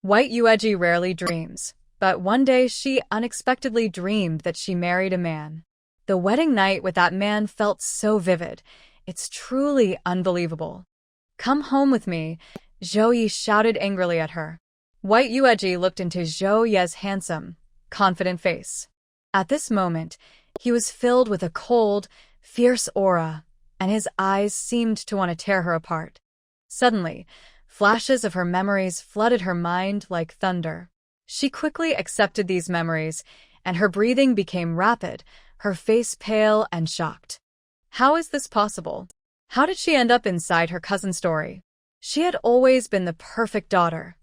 White Yueji rarely dreams, but one day she unexpectedly dreamed that she married a man. The wedding night with that man felt so vivid. It's truly unbelievable. "Come home with me," Zhao Ye shouted angrily at her. White Yueji looked into Zhao Ye's handsome, confident face. At this moment, he was filled with a cold, fierce aura, and his eyes seemed to want to tear her apart. Suddenly, flashes of her memories flooded her mind like thunder. She quickly accepted these memories, and her breathing became rapid, her face pale and shocked. How is this possible? How did she end up inside her cousin's story? She had always been the perfect daughter.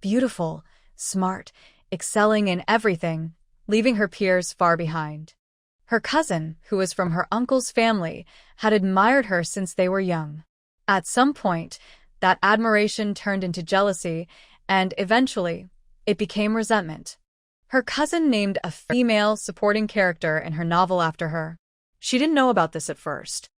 Beautiful, smart, excelling in everything, leaving her peers far behind. Her cousin, who was from her uncle's family, had admired her since they were young. At some point, that admiration turned into jealousy, and eventually, it became resentment. Her cousin named a female supporting character in her novel after her. She didn't know about this at first.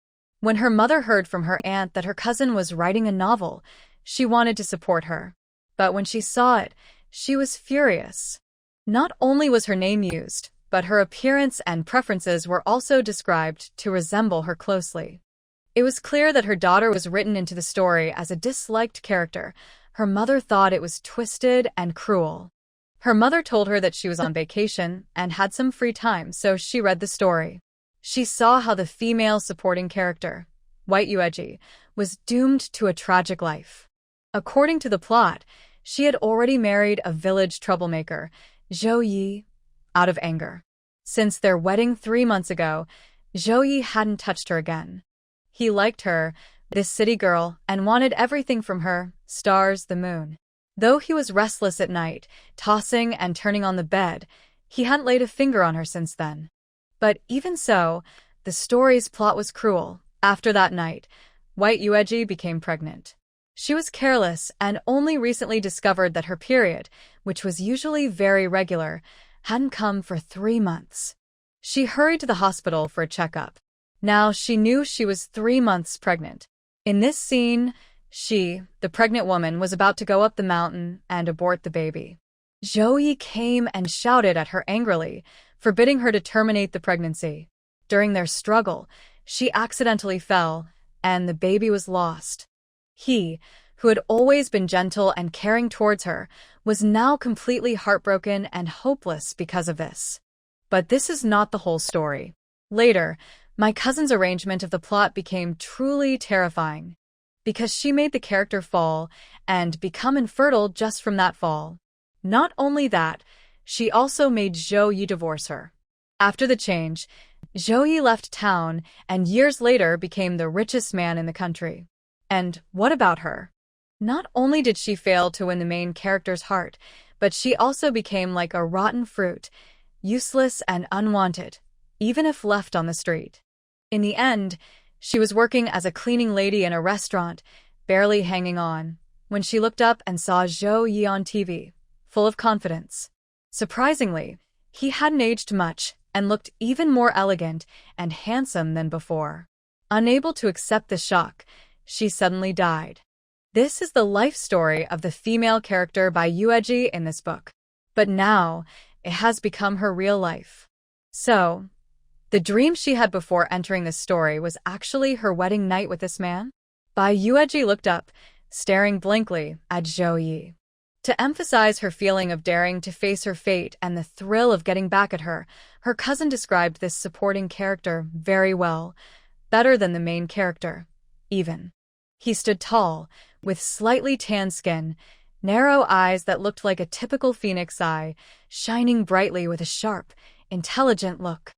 When her mother heard from her aunt that her cousin was writing a novel, she wanted to support her. But when she saw it, she was furious. Not only was her name used, but her appearance and preferences were also described to resemble her closely. It was clear that her daughter was written into the story as a disliked character. Her mother thought it was twisted and cruel. Her mother told her that she was on vacation and had some free time, so she read the story. She saw how the female supporting character, White Yueji, was doomed to a tragic life. According to the plot, she had already married a village troublemaker, Zhao Ye, out of anger. Since their wedding 3 months ago, Zhao Ye hadn't touched her again. He liked her, this city girl, and wanted everything from her, stars, the moon. Though he was restless at night, tossing and turning on the bed, he hadn't laid a finger on her since then. But even so, the story's plot was cruel. After that night, White Yueji became pregnant. She was careless and only recently discovered that her period, which was usually very regular, hadn't come for 3 months. She hurried to the hospital for a checkup. Now she knew she was 3 months pregnant. In this scene, she, the pregnant woman, was about to go up the mountain and abort the baby. Zhao Ye came and shouted at her angrily, forbidding her to terminate the pregnancy. During their struggle, she accidentally fell, and the baby was lost. He, who had always been gentle and caring towards her, was now completely heartbroken and hopeless because of this. But this is not the whole story. Later, my cousin's arrangement of the plot became truly terrifying, because she made the character fall and become infertile just from that fall. Not only that, she also made Zhao Ye divorce her. After the change, Zhao Ye left town and years later became the richest man in the country. And what about her? Not only did she fail to win the main character's heart, but she also became like a rotten fruit, useless and unwanted, even if left on the street. In the end, she was working as a cleaning lady in a restaurant, barely hanging on, when she looked up and saw Zhao Ye on TV, full of confidence. Surprisingly, he hadn't aged much and looked even more elegant and handsome than before. Unable to accept the shock, she suddenly died. This is the life story of the female character by Yueji in this book. But now, it has become her real life. So, the dream she had before entering this story was actually her wedding night with this man? Bai Yueji looked up, staring blankly at Zhao Ye. To emphasize her feeling of daring to face her fate and the thrill of getting back at her, her cousin described this supporting character very well, better than the main character, even. He stood tall, with slightly tan skin, narrow eyes that looked like a typical phoenix eye, shining brightly with a sharp, intelligent look.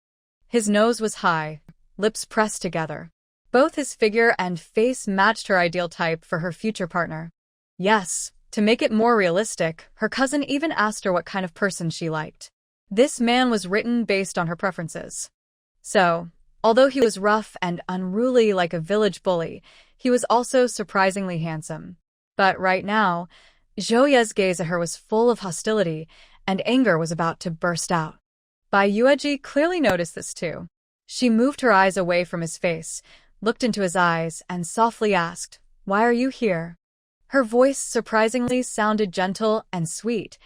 His nose was high, lips pressed together. Both his figure and face matched her ideal type for her future partner. Yes, to make it more realistic, her cousin even asked her what kind of person she liked. This man was written based on her preferences. So, although he was rough and unruly like a village bully, he was also surprisingly handsome. But right now, Zhao Ye's gaze at her was full of hostility, and anger was about to burst out. Bai Yueji clearly noticed this too. She moved her eyes away from his face, looked into his eyes, and softly asked, "Why are you here?" Her voice surprisingly sounded gentle and sweet,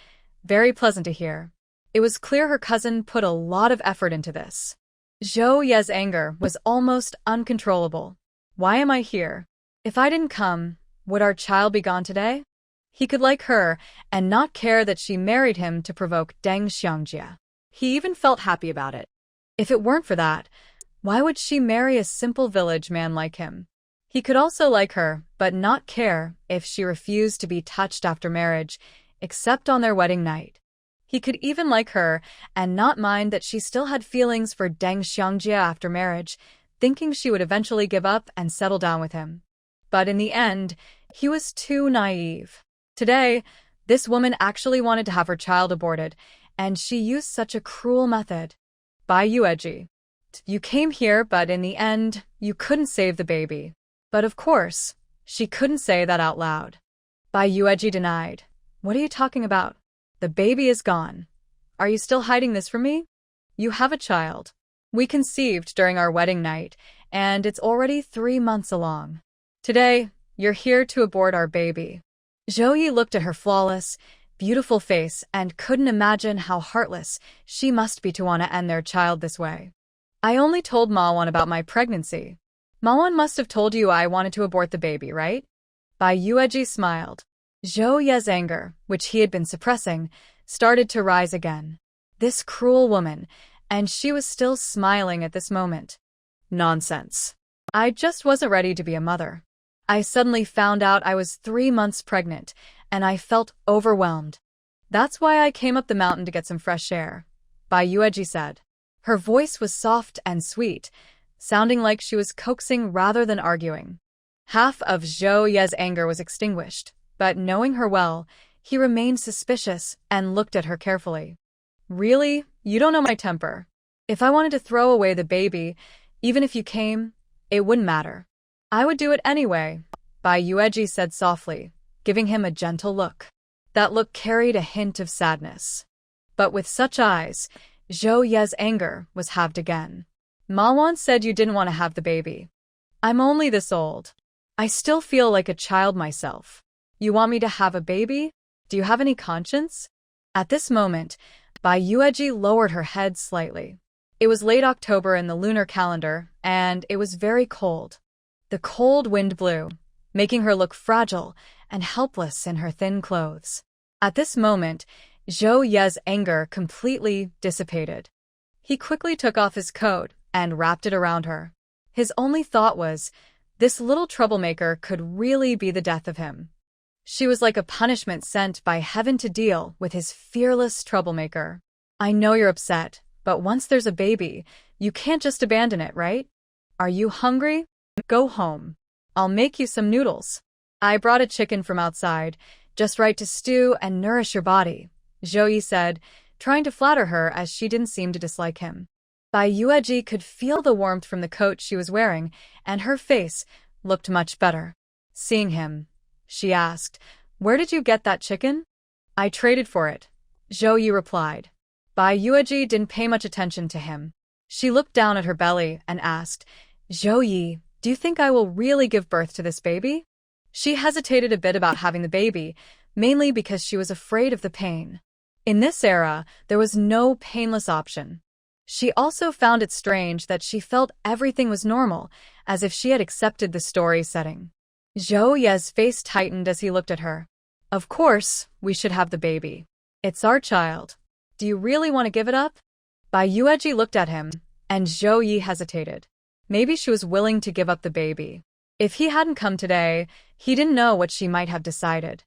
very pleasant to hear. It was clear her cousin put a lot of effort into this. Zhao Ye's anger was almost uncontrollable. Why am I here? If I didn't come, would our child be gone today? He could like her and not care that she married him to provoke Deng Xiangjie. He even felt happy about it. If it weren't for that, why would she marry a simple village man like him? He could also like her, but not care if she refused to be touched after marriage, except on their wedding night. He could even like her and not mind that she still had feelings for Deng Xiangjie after marriage, thinking she would eventually give up and settle down with him. But in the end, he was too naive. Today, this woman actually wanted to have her child aborted, and she used such a cruel method. Bai Yueji. You came here, but in the end, you couldn't save the baby. But of course, she couldn't say that out loud. Bai Yueji denied. What are you talking about? The baby is gone. Are you still hiding this from me? You have a child. We conceived during our wedding night, and it's already 3 months along. Today, you're here to abort our baby. Zhao Ye looked at her flawless, beautiful face and couldn't imagine how heartless she must be to want to end their child this way. I only told Manhwa about my pregnancy. Manhwa must have told you I wanted to abort the baby, right? Bai Yueji smiled. Zhao Ye's anger, which he had been suppressing, started to rise again. This cruel woman, and she was still smiling at this moment. Nonsense. I just wasn't ready to be a mother. I suddenly found out I was 3 months pregnant, and I felt overwhelmed. That's why I came up the mountain to get some fresh air, Bai Yueji said. Her voice was soft and sweet, sounding like she was coaxing rather than arguing. Half of Zhao Ye's anger was extinguished, but knowing her well, he remained suspicious and looked at her carefully. Really? You don't know my temper. If I wanted to throw away the baby, even if you came, it wouldn't matter. I would do it anyway, Bai Yueji said softly, giving him a gentle look. That look carried a hint of sadness. But with such eyes, Zhao Ye's anger was halved again. Manhwa said you didn't want to have the baby. I'm only this old. I still feel like a child myself. You want me to have a baby? Do you have any conscience? At this moment, Bai Yueji lowered her head slightly. It was late October in the lunar calendar, and it was very cold. The cold wind blew, making her look fragile and helpless in her thin clothes. At this moment, Zhao Ye's anger completely dissipated. He quickly took off his coat and wrapped it around her. His only thought was, this little troublemaker could really be the death of him. She was like a punishment sent by heaven to deal with his fearless troublemaker. I know you're upset, but once there's a baby, you can't just abandon it, right? Are you hungry? Go home. I'll make you some noodles. I brought a chicken from outside, just right to stew and nourish your body, Zhao Ye said, trying to flatter her as she didn't seem to dislike him. Bai Yueji could feel the warmth from the coat she was wearing, and her face looked much better. Seeing him, she asked, where did you get that chicken? I traded for it, Zhao Ye replied. Bai Yueji didn't pay much attention to him. She looked down at her belly and asked, Zhao Ye, do you think I will really give birth to this baby? She hesitated a bit about having the baby, mainly because she was afraid of the pain. In this era, there was no painless option. She also found it strange that she felt everything was normal, as if she had accepted the story setting. Zhao Ye's face tightened as he looked at her. Of course, we should have the baby. It's our child. Do you really want to give it up? Bai Yueji looked at him, and Zhao Ye hesitated. Maybe she was willing to give up the baby. If he hadn't come today, he didn't know what she might have decided.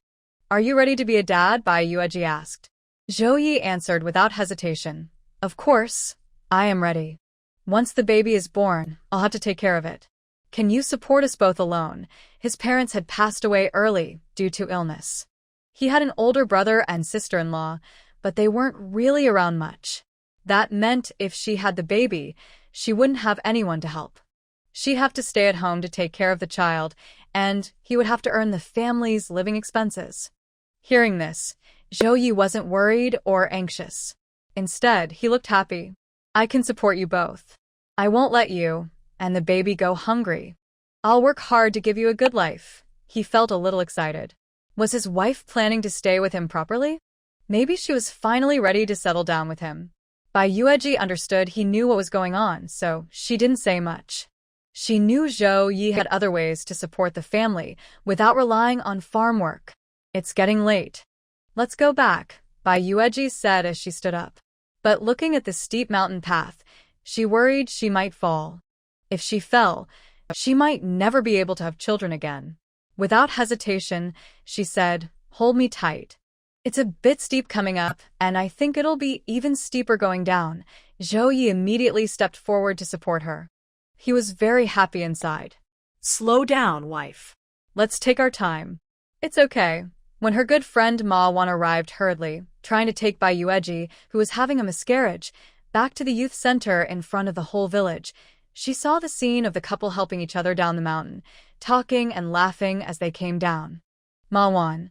Are you ready to be a dad? Bai Yueji asked. Zhao Ye answered without hesitation. Of course, I am ready. Once the baby is born, I'll have to take care of it. Can you support us both alone? His parents had passed away early due to illness. He had an older brother and sister-in-law, but they weren't really around much. That meant if she had the baby, she wouldn't have anyone to help. She'd have to stay at home to take care of the child, and he would have to earn the family's living expenses. Hearing this, Zhao Ye wasn't worried or anxious. Instead, he looked happy. I can support you both. I won't let you and the baby go hungry. I'll work hard to give you a good life. He felt a little excited. Was his wife planning to stay with him properly? Maybe she was finally ready to settle down with him. Bai Yueji understood he knew what was going on, so she didn't say much. She knew Zhao Ye had other ways to support the family without relying on farm work. It's getting late. Let's go back, Bai Yueji said as she stood up. But looking at the steep mountain path, she worried she might fall. If she fell, she might never be able to have children again. Without hesitation, she said, "Hold me tight. It's a bit steep coming up, and I think it'll be even steeper going down." Zhao Ye immediately stepped forward to support her. He was very happy inside. Slow down, wife. Let's take our time. It's okay. When her good friend Ma Wan arrived hurriedly, trying to take Bai Yueji, who was having a miscarriage, back to the youth center in front of the whole village, she saw the scene of the couple helping each other down the mountain, talking and laughing as they came down. Ma Wan.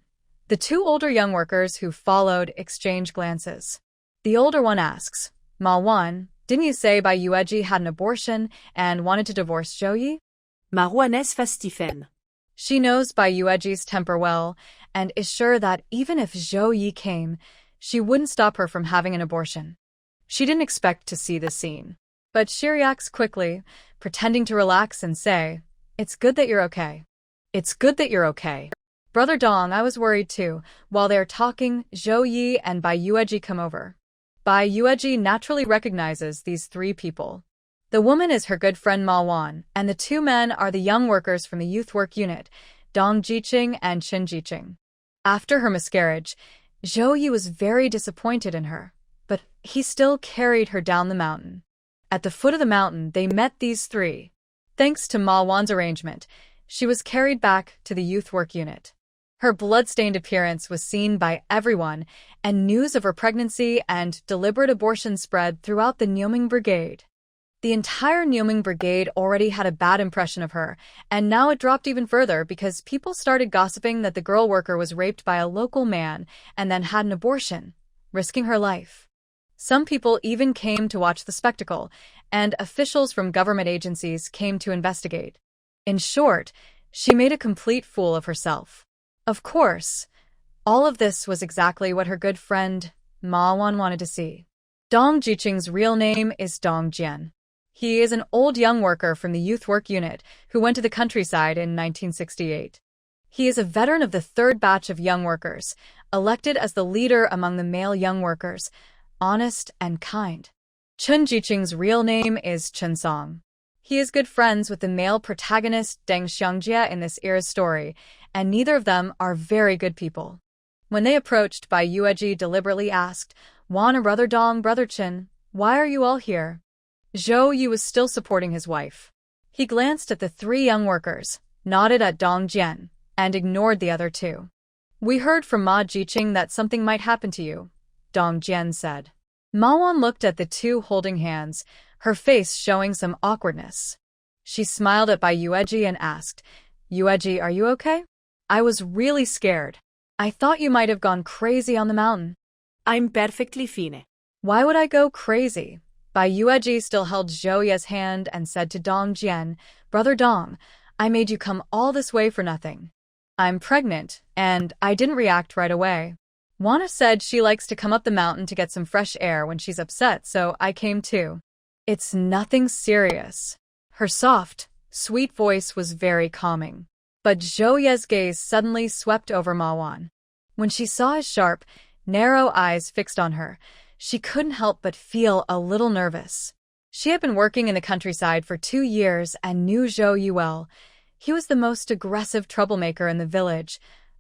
The two older young workers who followed exchanged glances. The older one asks, "Ma Wan, didn't you say Bai Yueji had an abortion and wanted to divorce Zhao Ye?" Manhwa n'est pas Stephen. She knows Bai Yueji's temper well and is sure that even if Zhao Ye came, she wouldn't stop her from having an abortion. She didn't expect to see this scene. But she reacts quickly, pretending to relax and say, "It's good that you're okay. It's good that you're okay." "Brother Dong, I was worried too." While they're talking, Zhao Ye and Bai Yueji come over. Bai Yueji naturally recognizes these three people. The woman is her good friend Ma Wan, and the two men are the young workers from the youth work unit, Dong Jiqing and Qin Jiqing. After her miscarriage, Zhao Ye was very disappointed in her, but he still carried her down the mountain. At the foot of the mountain, they met these three. Thanks to Ma Wan's arrangement, she was carried back to the youth work unit. Her blood-stained appearance was seen by everyone, and news of her pregnancy and deliberate abortion spread throughout the Nyoming Brigade. The entire Nyoming Brigade already had a bad impression of her, and now it dropped even further because people started gossiping that the girl worker was raped by a local man and then had an abortion, risking her life. Some people even came to watch the spectacle, and officials from government agencies came to investigate. In short, she made a complete fool of herself. Of course, all of this was exactly what her good friend Ma Wan wanted to see. Dong Jiqing's real name is Dong Jian. He is an old young worker from the youth work unit who went to the countryside in 1968. He is a veteran of the third batch of young workers, elected as the leader among the male young workers, honest and kind. Qin Jiqing's real name is Chen Song. He is good friends with the male protagonist Deng Xiangjie in this era's story, and neither of them are very good people. When they approached, Bai Yueji deliberately asked, "Wan, brother Dong, brother Qin, why are you all here?" Zhao Ye was still supporting his wife. He glanced at the three young workers, nodded at Dong Jian, and ignored the other two. "We heard from Ma Jiqing that something might happen to you," Dong Jian said. Ma Wan looked at the two holding hands, her face showing some awkwardness. She smiled at Bai Yueji and asked, "Yueji, are you okay? I was really scared. I thought you might have gone crazy on the mountain." I'm perfectly fine. "Why would I go crazy?" Bai Yueji still held Zhou Ye's hand and said to Dong Jian, "Brother Dong, I made you come all this way for nothing. I'm pregnant, and I didn't react right away. Wana said she likes to come up the mountain to get some fresh air when she's upset, so I came too. It's nothing serious." Her soft, sweet voice was very calming. But Zhou Ye's gaze suddenly swept over Ma Wan. When she saw his sharp, narrow eyes fixed on her, she couldn't help but feel a little nervous. She had been working in the countryside for 2 years and knew Zhou Ye well. He was the most aggressive troublemaker in the village,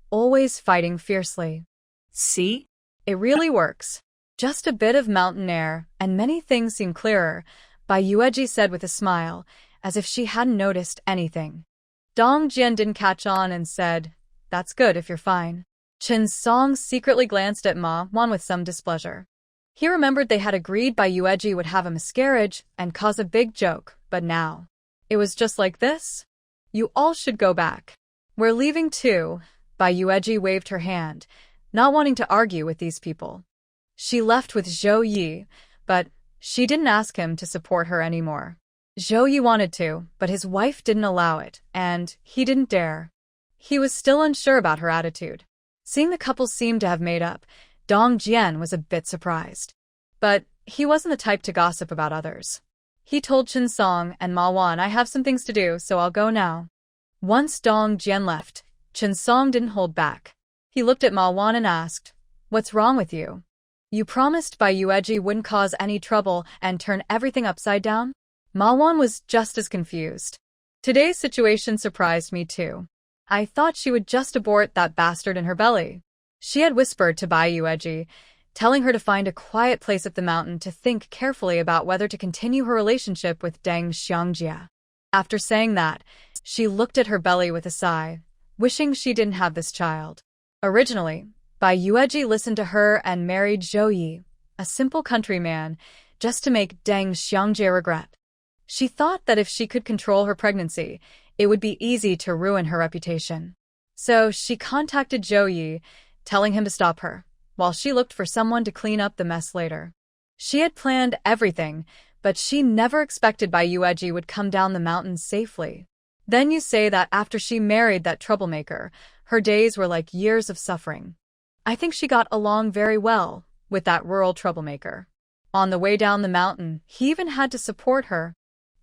always fighting fiercely. See? It really works. Just a bit of mountain air, and many things seem clearer, Bai Yueji said with a smile, as if she hadn't noticed anything. Dong Jian didn't catch on and said, "That's good if you're fine." Chen Song secretly glanced at Ma Wan with some displeasure. He remembered they had agreed Bai Yueji would have a miscarriage and cause a big joke, but now it was just like this? "You all should go back. We're leaving too." Bai Yueji waved her hand, not wanting to argue with these people. She left with Zhou Ye, but she didn't ask him to support her anymore. Zhou Ye wanted to, but his wife didn't allow it, and he didn't dare. He was still unsure about her attitude. Seeing the couple seem to have made up, Dong Jian was a bit surprised. But he wasn't the type to gossip about others. He told Chen Song and Ma Wan, "I have some things to do, so I'll go now." Once Dong Jian left, Chen Song didn't hold back. He looked at Ma Wan and asked, "What's wrong with you? You promised Bai Yueji wouldn't cause any trouble and turn everything upside down?" Ma Wan was just as confused. "Today's situation surprised me too. I thought she would just abort that bastard in her belly." She had whispered to Bai Yueji, telling her to find a quiet place up the mountain to think carefully about whether to continue her relationship with Deng Xiangjia. After saying that, she looked at her belly with a sigh, wishing she didn't have this child. Originally, Bai Yueji listened to her and married Zhao Ye, a simple countryman, just to make Deng Xiangjia regret. She thought that if she could control her pregnancy, it would be easy to ruin her reputation. So she contacted Zhao Ye, telling him to stop her, while she looked for someone to clean up the mess later. She had planned everything, but she never expected Bai Yueji would come down the mountain safely. Then you say that after she married that troublemaker, her days were like years of suffering. I think she got along very well with that rural troublemaker. On the way down the mountain, he even had to support her,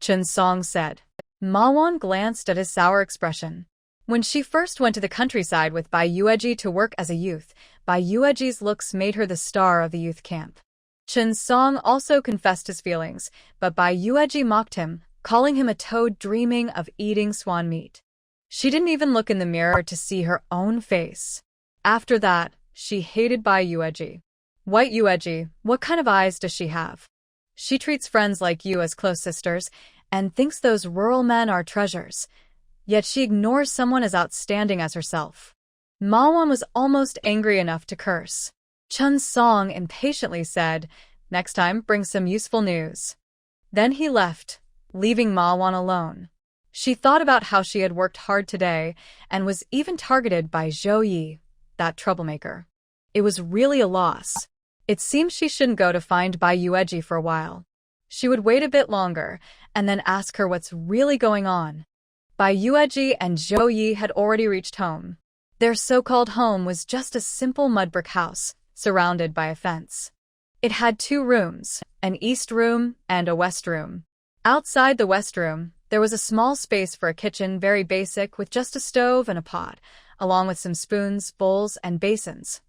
Chen Song said. Ma Wan glanced at his sour expression. When she first went to the countryside with Bai Yueji to work as a youth, Bai Yueji's looks made her the star of the youth camp. Chen Song also confessed his feelings, but Bai Yueji mocked him, calling him a toad dreaming of eating swan meat. She didn't even look in the mirror to see her own face. After that, she hated Bai Yueji. "White Yueji, what kind of eyes does she have? She treats friends like you as close sisters and thinks those rural men are treasures. Yet she ignores someone as outstanding as herself." Ma Wan was almost angry enough to curse. Chen Song impatiently said, "Next time, bring some useful news." Then he left, leaving Ma Wan alone. She thought about how she had worked hard today and was even targeted by Zhao Ye, that troublemaker. It was really a loss. It seemed she shouldn't go to find Bai Yueji for a while. She would wait a bit longer and then ask her what's really going on. Bai Yueji and Zhao Ye had already reached home. Their so-called home was just a simple mudbrick house, surrounded by a fence. It had 2 rooms, an east room and a west room. Outside the west room, there was a small space for a kitchen, very basic, with just a stove and a pot, along with some spoons, bowls, and basins.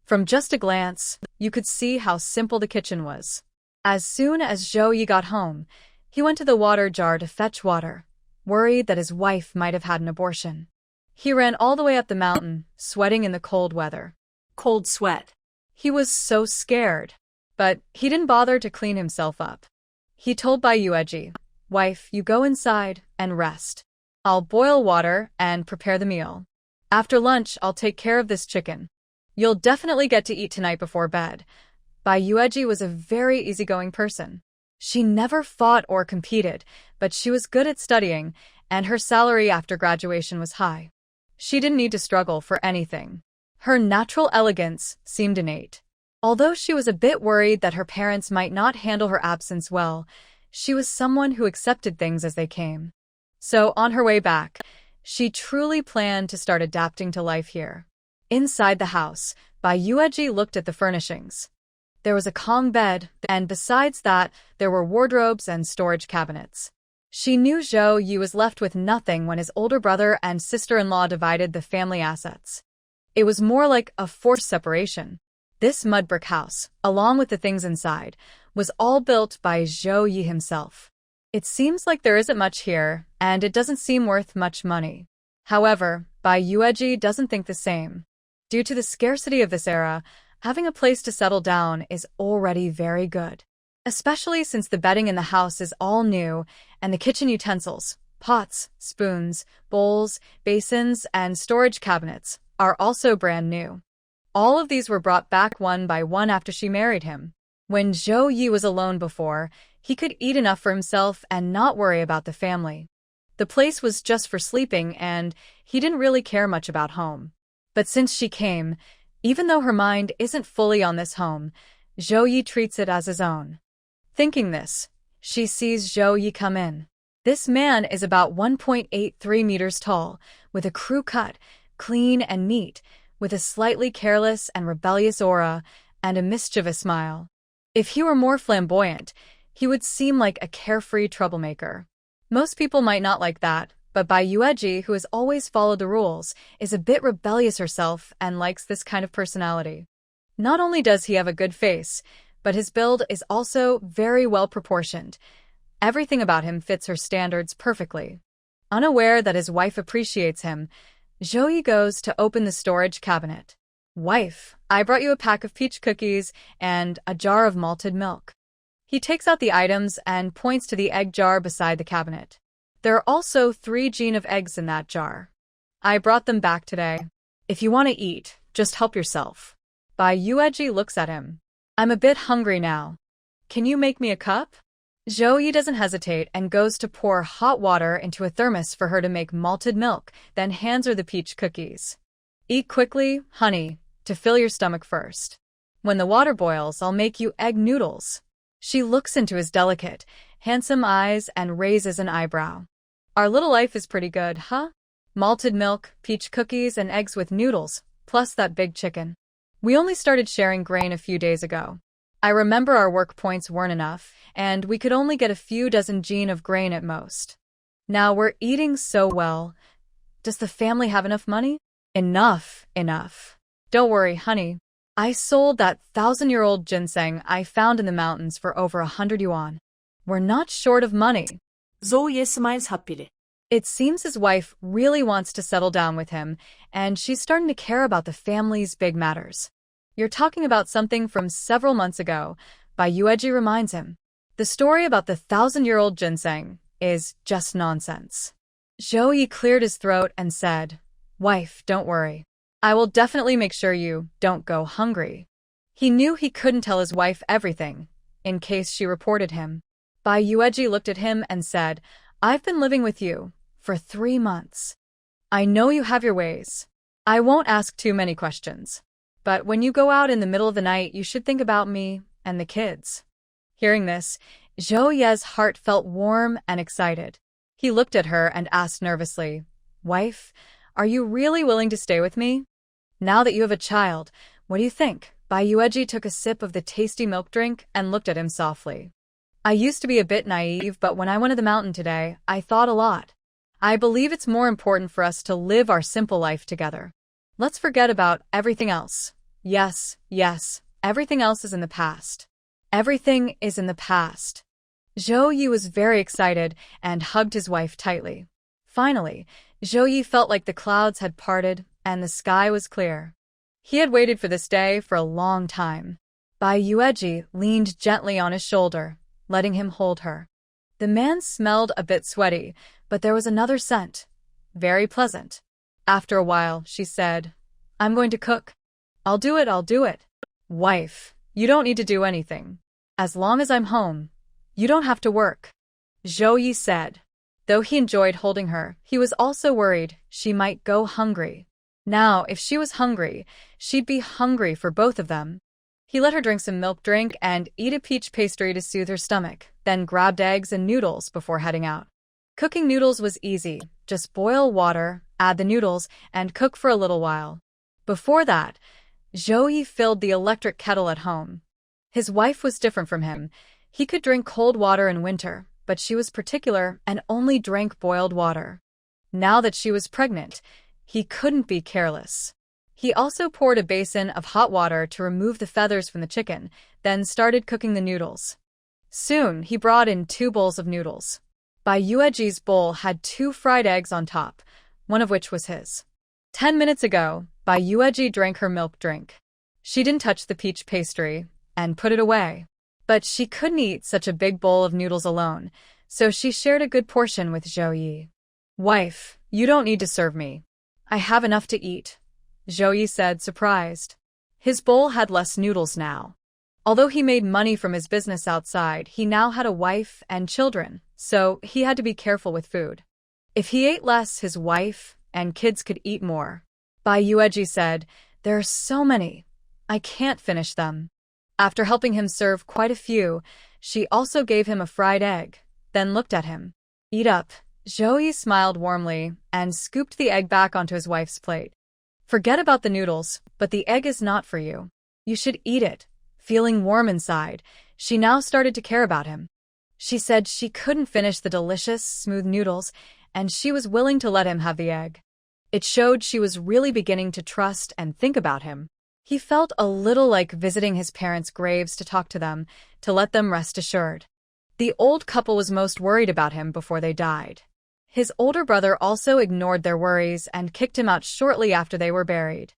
From just a glance, you could see how simple the kitchen was. As soon as Zhao Ye got home, he went to the water jar to fetch water, worried that his wife might have had an abortion. He ran all the way up the mountain, sweating in the cold weather. Cold sweat. He was so scared. But he didn't bother to clean himself up. He told Bai Yueji, "Wife, you go inside and rest. I'll boil water and prepare the meal. After lunch, I'll take care of this chicken. You'll definitely get to eat tonight before bed." Bai Yueji was a very easygoing person. She never fought or competed, but she was good at studying, and her salary after graduation was high. She didn't need to struggle for anything. Her natural elegance seemed innate. Although she was a bit worried that her parents might not handle her absence well, she was someone who accepted things as they came. So, on her way back, she truly planned to start adapting to life here. Inside the house, Bai Yueji looked at the furnishings. There was a Kong bed, and besides that, there were wardrobes and storage cabinets. She knew Zhao Ye was left with nothing when his older brother and sister-in-law divided the family assets. It was more like a forced separation. This mudbrick house, along with the things inside, was all built by Zhao Ye himself. It seems like there isn't much here, and it doesn't seem worth much money. However, Bai Yueji doesn't think the same. Due to the scarcity of this era, having a place to settle down is already very good. Especially since the bedding in the house is all new, and the kitchen utensils, pots, spoons, bowls, basins, and storage cabinets are also brand new. All of these were brought back one by one after she married him. When Zhao Ye was alone before, he could eat enough for himself and not worry about the family. The place was just for sleeping, and he didn't really care much about home. But since she came, even though her mind isn't fully on this home, Zhao Ye treats it as his own. Thinking this, she sees Zhao Ye come in. This man is about 1.83 meters tall, with a crew cut, clean and neat, with a slightly careless and rebellious aura and a mischievous smile. If he were more flamboyant, he would seem like a carefree troublemaker. Most people might not like that, but Bai Yueji, who has always followed the rules, is a bit rebellious herself and likes this kind of personality. Not only does he have a good face, but his build is also very well proportioned. Everything about him fits her standards perfectly. Unaware that his wife appreciates him, Zhao Ye goes to open the storage cabinet. Wife, I brought you a pack of peach cookies and a jar of malted milk. He takes out the items and points to the egg jar beside the cabinet. There are also 3 genes of eggs in that jar. I brought them back today. If you want to eat, just help yourself. Bai Yueji looks at him. I'm a bit hungry now. Can you make me a cup? Zhao Ye doesn't hesitate and goes to pour hot water into a thermos for her to make malted milk, then hands her the peach cookies. Eat quickly, honey, to fill your stomach first. When the water boils, I'll make you egg noodles. She looks into his delicate, handsome eyes and raises an eyebrow. Our little life is pretty good, huh? Malted milk, peach cookies, and eggs with noodles, plus that big chicken. We only started sharing grain a few days ago. I remember our work points weren't enough, and we could only get a few dozen genes of grain at most. Now we're eating so well. Does the family have enough money? Enough. Don't worry, honey. I sold that 1,000-year-old ginseng I found in the mountains for over 100 yuan. We're not short of money. Zhao Ye smiles happily. It seems his wife really wants to settle down with him, and she's starting to care about the family's big matters. You're talking about something from several months ago, Bai Yueji reminds him. The story about the 1,000-year-old ginseng is just nonsense. Zhao Ye cleared his throat and said, Wife, don't worry. I will definitely make sure you don't go hungry. He knew he couldn't tell his wife everything, in case she reported him. Bai Yueji looked at him and said, I've been living with you for 3 months. I know you have your ways. I won't ask too many questions. But when you go out in the middle of the night, you should think about me and the kids. Hearing this, Zhao Ye's heart felt warm and excited. He looked at her and asked nervously, Wife, are you really willing to stay with me? Now that you have a child, what do you think? Bai Yueji took a sip of the tasty milk drink and looked at him softly. I used to be a bit naive, but when I went to the mountain today, I thought a lot. I believe it's more important for us to live our simple life together. Let's forget about everything else. Yes, everything else is in the past. Everything is in the past. Zhao Ye was very excited and hugged his wife tightly. Finally, Zhao Ye felt like the clouds had parted and the sky was clear. He had waited for this day for a long time. Bai Yueji leaned gently on his shoulder, letting him hold her. The man smelled a bit sweaty, but there was another scent. Very pleasant. After a while, she said, I'm going to cook. I'll do it. Wife, you don't need to do anything. As long as I'm home, you don't have to work. Zhao Ye said. Though he enjoyed holding her, he was also worried she might go hungry. Now, if she was hungry, she'd be hungry for both of them. He let her drink some milk drink and eat a peach pastry to soothe her stomach, then grabbed eggs and noodles before heading out. Cooking noodles was easy. Just boil water, add the noodles, and cook for a little while. Before that, Zhao Ye filled the electric kettle at home. His wife was different from him. He could drink cold water in winter, but she was particular and only drank boiled water. Now that she was pregnant, he couldn't be careless. He also poured a basin of hot water to remove the feathers from the chicken, then started cooking the noodles. Soon, he brought in 2 bowls of noodles. Bai Yueji's bowl had 2 fried eggs on top, one of which was his. 10 minutes ago, Bai Yueji drank her milk drink. She didn't touch the peach pastry and put it away. But she couldn't eat such a big bowl of noodles alone, so she shared a good portion with Zhao Ye. Wife, you don't need to serve me. I have enough to eat, Zhao Ye said, surprised. His bowl had less noodles now. Although he made money from his business outside, he now had a wife and children, so he had to be careful with food. If he ate less, his wife and kids could eat more. Bai Yueji said, There are so many. I can't finish them. After helping him serve quite a few, she also gave him a fried egg, then looked at him. Eat up. Zhao Ye smiled warmly and scooped the egg back onto his wife's plate. Forget about the noodles, but the egg is not for you. You should eat it. Feeling warm inside, she now started to care about him. She said she couldn't finish the delicious, smooth noodles, and she was willing to let him have the egg. It showed she was really beginning to trust and think about him. He felt a little like visiting his parents' graves to talk to them, to let them rest assured. The old couple was most worried about him before they died. His older brother also ignored their worries and kicked him out shortly after they were buried.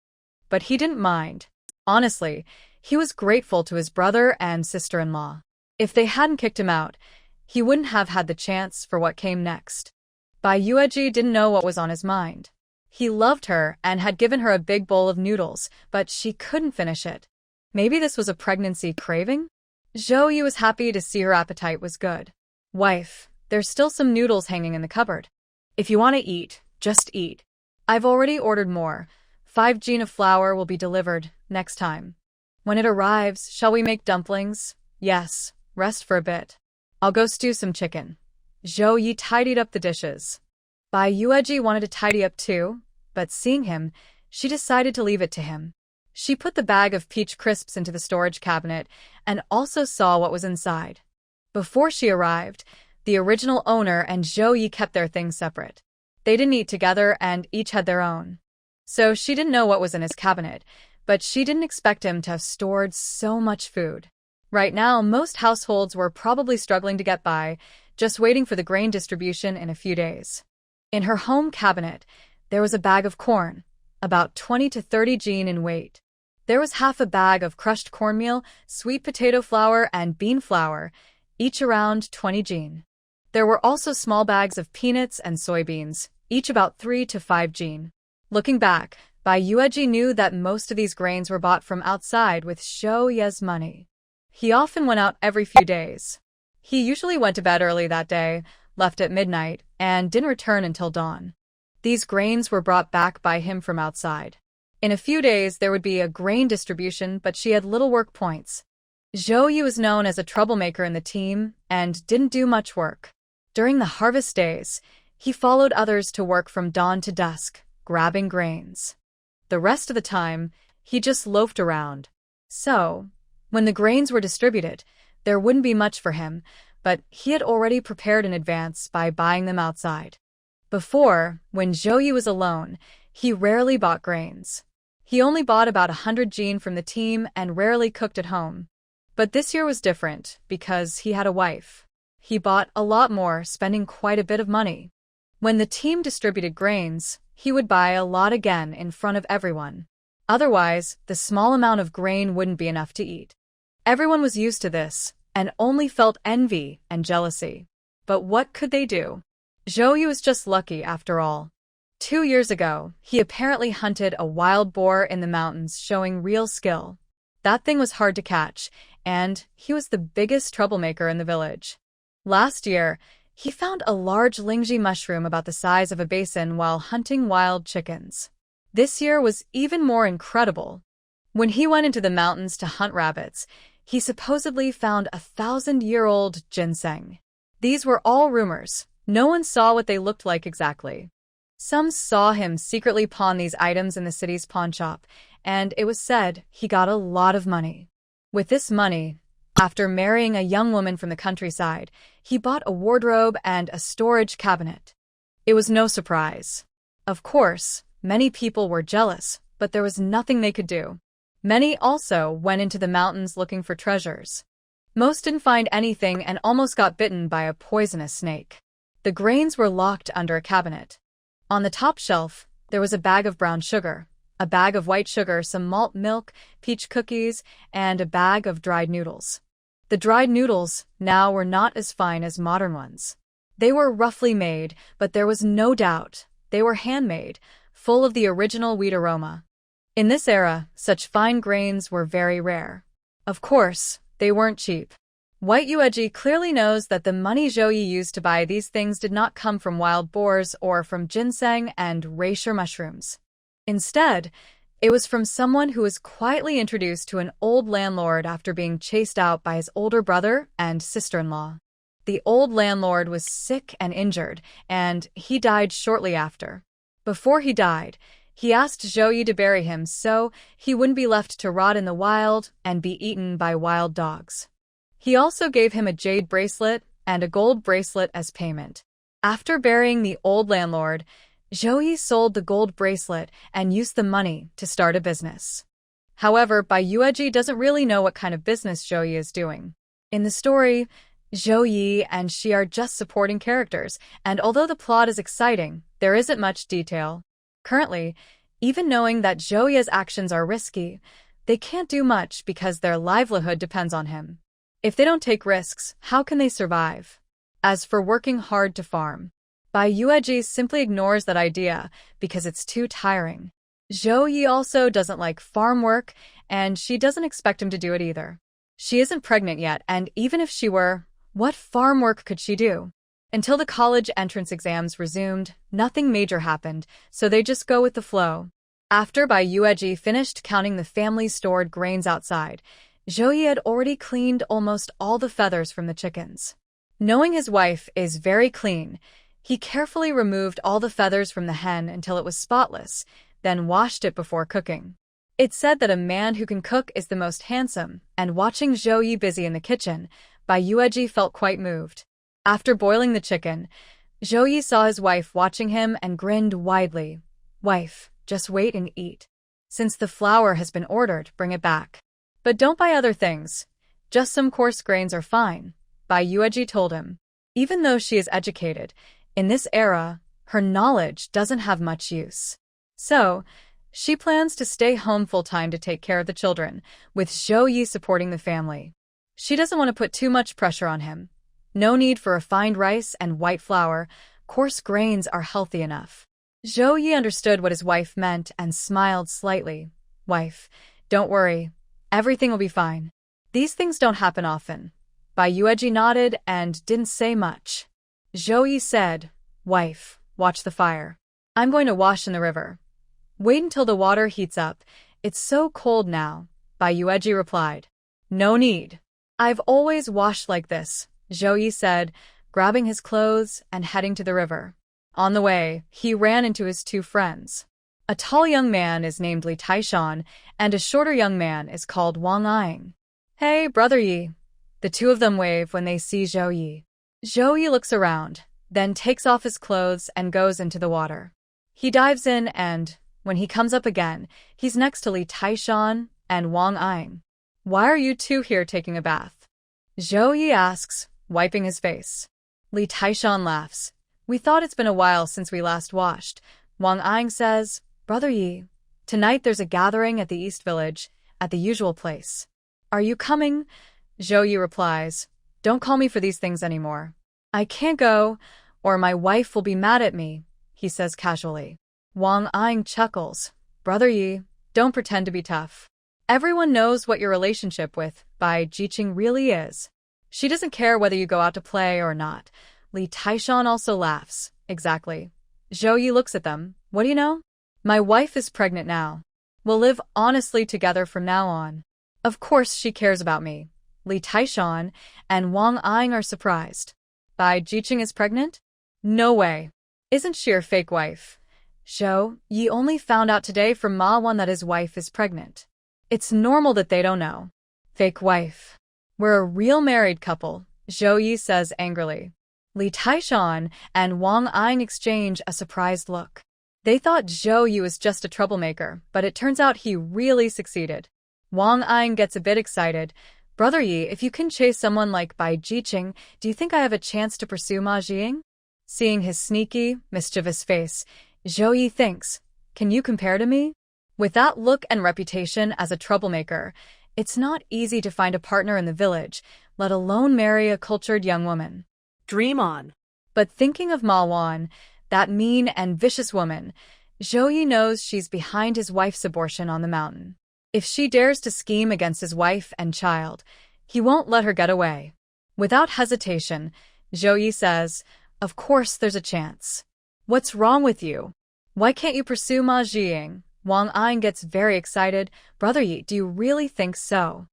But he didn't mind. Honestly, he was grateful to his brother and sister-in-law. If they hadn't kicked him out, he wouldn't have had the chance for what came next. Bai Yueji didn't know what was on his mind. He loved her and had given her a big bowl of noodles, but she couldn't finish it. Maybe this was a pregnancy craving? Zhao Ye was happy to see her appetite was good. Wife, there's still some noodles hanging in the cupboard. If you want to eat, just eat. I've already ordered more. 5 jin of flour will be delivered next time. When it arrives, shall we make dumplings? Yes, rest for a bit. I'll go stew some chicken. Zhao Ye tidied up the dishes. Bai Yueji wanted to tidy up too, but seeing him, she decided to leave it to him. She put the bag of peach crisps into the storage cabinet and also saw what was inside. Before she arrived, the original owner and Zhao Ye kept their things separate. They didn't eat together and each had their own. So she didn't know what was in his cabinet, but she didn't expect him to have stored so much food. Right now, most households were probably struggling to get by, just waiting for the grain distribution in a few days. In her home cabinet, there was a bag of corn, about 20 to 30 jin in weight. There was half a bag of crushed cornmeal, sweet potato flour, and bean flour, each around 20 jin. There were also small bags of peanuts and soybeans, each about 3 to 5 jin. Looking back, Bai Yueji knew that most of these grains were bought from outside with Zhao Ye's money. He often went out every few days. He usually went to bed early that day, left at midnight, and didn't return until dawn. These grains were brought back by him from outside. In a few days, there would be a grain distribution, but she had little work points. Zhao Ye was known as a troublemaker in the team and didn't do much work. During the harvest days, he followed others to work from dawn to dusk, grabbing grains. The rest of the time, he just loafed around. So, when the grains were distributed, there wouldn't be much for him, but he had already prepared in advance by buying them outside. Before, when Zhao Ye was alone, he rarely bought grains. He only bought about 100 jin from the team and rarely cooked at home. But this year was different because he had a wife. He bought a lot more, spending quite a bit of money. When the team distributed grains, he would buy a lot again in front of everyone. Otherwise, the small amount of grain wouldn't be enough to eat. Everyone was used to this and only felt envy and jealousy. But what could they do? Zhao Ye was just lucky after all. 2 years ago, he apparently hunted a wild boar in the mountains, showing real skill. That thing was hard to catch, and he was the biggest troublemaker in the village. Last year, he found a large lingji mushroom about the size of a basin while hunting wild chickens. This year was even more incredible. When he went into the mountains to hunt rabbits, he supposedly found 1,000-year-old ginseng. These were all rumors. No one saw what they looked like exactly. Some saw him secretly pawn these items in the city's pawn shop, and it was said he got a lot of money. With this money, after marrying a young woman from the countryside, he bought a wardrobe and a storage cabinet. It was no surprise. Of course, many people were jealous, but there was nothing they could do. Many also went into the mountains looking for treasures. Most didn't find anything and almost got bitten by a poisonous snake. The grains were locked under a cabinet. On the top shelf, there was a bag of brown sugar, a bag of white sugar, some malt milk, peach cookies, and a bag of dried noodles. The dried noodles now were not as fine as modern ones. They were roughly made, but there was no doubt they were handmade, full of the original wheat aroma. In this era, such fine grains were very rare. Of course, they weren't cheap. White Yueji clearly knows that the money Zhao Ye used to buy these things did not come from wild boars or from ginseng and reishi mushrooms. Instead, it was from someone who was quietly introduced to an old landlord after being chased out by his older brother and sister-in-law. The old landlord was sick and injured, and he died shortly after. Before he died, He asked Zhou Ye to bury him so he wouldn't be left to rot in the wild and be eaten by wild dogs. He also gave him a jade bracelet and a gold bracelet as payment. After burying the old landlord, Zhou Ye sold the gold bracelet and used the money to start a business. However, Bai Yueji doesn't really know what kind of business Zhou Ye is doing. In the story, Zhou Ye and she are just supporting characters, and although the plot is exciting, there isn't much detail. Currently, even knowing that Zhou Ye's actions are risky, they can't do much because their livelihood depends on him. If they don't take risks, how can they survive? As for working hard to farm, Bai Yueji simply ignores that idea because it's too tiring. Zhou Ye also doesn't like farm work, and she doesn't expect him to do it either. She isn't pregnant yet, and even if she were, what farm work could she do? Until the college entrance exams resumed, nothing major happened, so they just go with the flow. After Bai Yueji finished counting the family's stored grains outside, Zhou Ye had already cleaned almost all the feathers from the chickens. Knowing his wife is very clean, he carefully removed all the feathers from the hen until it was spotless, then washed it before cooking. It's said that a man who can cook is the most handsome, and watching Zhou Ye busy in the kitchen, Bai Yueji felt quite moved. After boiling the chicken, Zhou Ye saw his wife watching him and grinned widely. "Wife, just wait and eat. Since the flour has been ordered, bring it back. But don't buy other things. Just some coarse grains are fine," Bai Yueji told him. Even though she is educated, in this era, her knowledge doesn't have much use. So, she plans to stay home full-time to take care of the children, with Zhou Ye supporting the family. She doesn't want to put too much pressure on him. No need for refined rice and white flour, coarse grains are healthy enough. Zhou Ye understood what his wife meant and smiled slightly. "Wife, don't worry. Everything will be fine. These things don't happen often." Bai Yueji nodded and didn't say much. Zhou Ye said, "Wife, watch the fire. I'm going to wash in the river. Wait until the water heats up. It's so cold now," Bai Yueji replied. "No need. I've always washed like this," Zhou Ye said, grabbing his clothes and heading to the river. On the way, he ran into his two friends. A tall young man is named Li Taishan, and a shorter young man is called Wang Ying. "Hey, brother Yi." The two of them wave when they see Zhou Ye. Zhou Ye looks around, then takes off his clothes and goes into the water. He dives in and, when he comes up again, he's next to Li Taishan and Wang Ying. "Why are you two here taking a bath?" Zhou Ye asks, wiping his face. Li Taishan laughs. "We thought it's been a while since we last washed." Wang Ying says, "Brother Yi, tonight there's a gathering at the East Village, at the usual place. Are you coming?" Zhou Ye replies, "Don't call me for these things anymore. I can't go, or my wife will be mad at me," he says casually. Wang Ying chuckles. "Brother Yi, don't pretend to be tough. Everyone knows what your relationship with Bai Jiqing really is. She doesn't care whether you go out to play or not." Li Taishan also laughs. "Exactly." Zhou Ye looks at them. "What do you know? My wife is pregnant now. We'll live honestly together from now on. Of course she cares about me." Li Taishan and Wang Ying are surprised. "Bai Jiqing is pregnant? No way. Isn't she your fake wife?" Zhou Ye only found out today from Manhwa that his wife is pregnant. It's normal that they don't know. "Fake wife. We're a real married couple," Zhou Ye says angrily. Li Taishan and Wang Ying exchange a surprised look. They thought Zhou Ye was just a troublemaker, but it turns out he really succeeded. Wang Ying gets a bit excited. "Brother Yi, if you can chase someone like Bai Jiqing, do you think I have a chance to pursue Ma Jing?" Seeing his sneaky, mischievous face, Zhou Ye thinks, "Can you compare to me?" With that look and reputation as a troublemaker, it's not easy to find a partner in the village, let alone marry a cultured young woman. Dream on. But thinking of Ma Wan, that mean and vicious woman, Zhou Ye knows she's behind his wife's abortion on the mountain. If she dares to scheme against his wife and child, he won't let her get away. Without hesitation, Zhou Ye says, "Of course there's a chance. What's wrong with you? Why can't you pursue Ma Jing?" Wang Ying gets very excited. "Brother Yi, do you really think so?"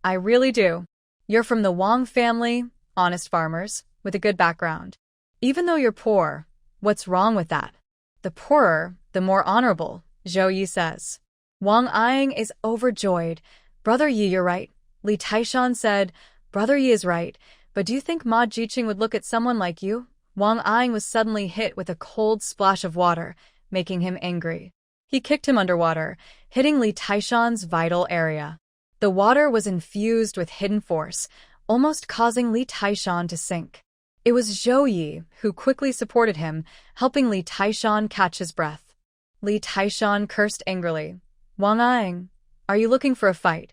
"I really do. You're from the Wang family, honest farmers, with a good background. Even though you're poor, what's wrong with that? The poorer, the more honorable," Zhao Ye says. Wang Ying is overjoyed. Brother Yi, you're right. Li Taishan said, Brother Yi is right, but do you think Ma Jiqing would look at someone like you? Wang Ying was suddenly hit with a cold splash of water, making him angry. He kicked him underwater, hitting Li Taishan's vital area. The water was infused with hidden force, almost causing Li Taishan to sink. It was Zhao Ye who quickly supported him, helping Li Taishan catch his breath. Li Taishan cursed angrily. Wang Ying, are you looking for a fight?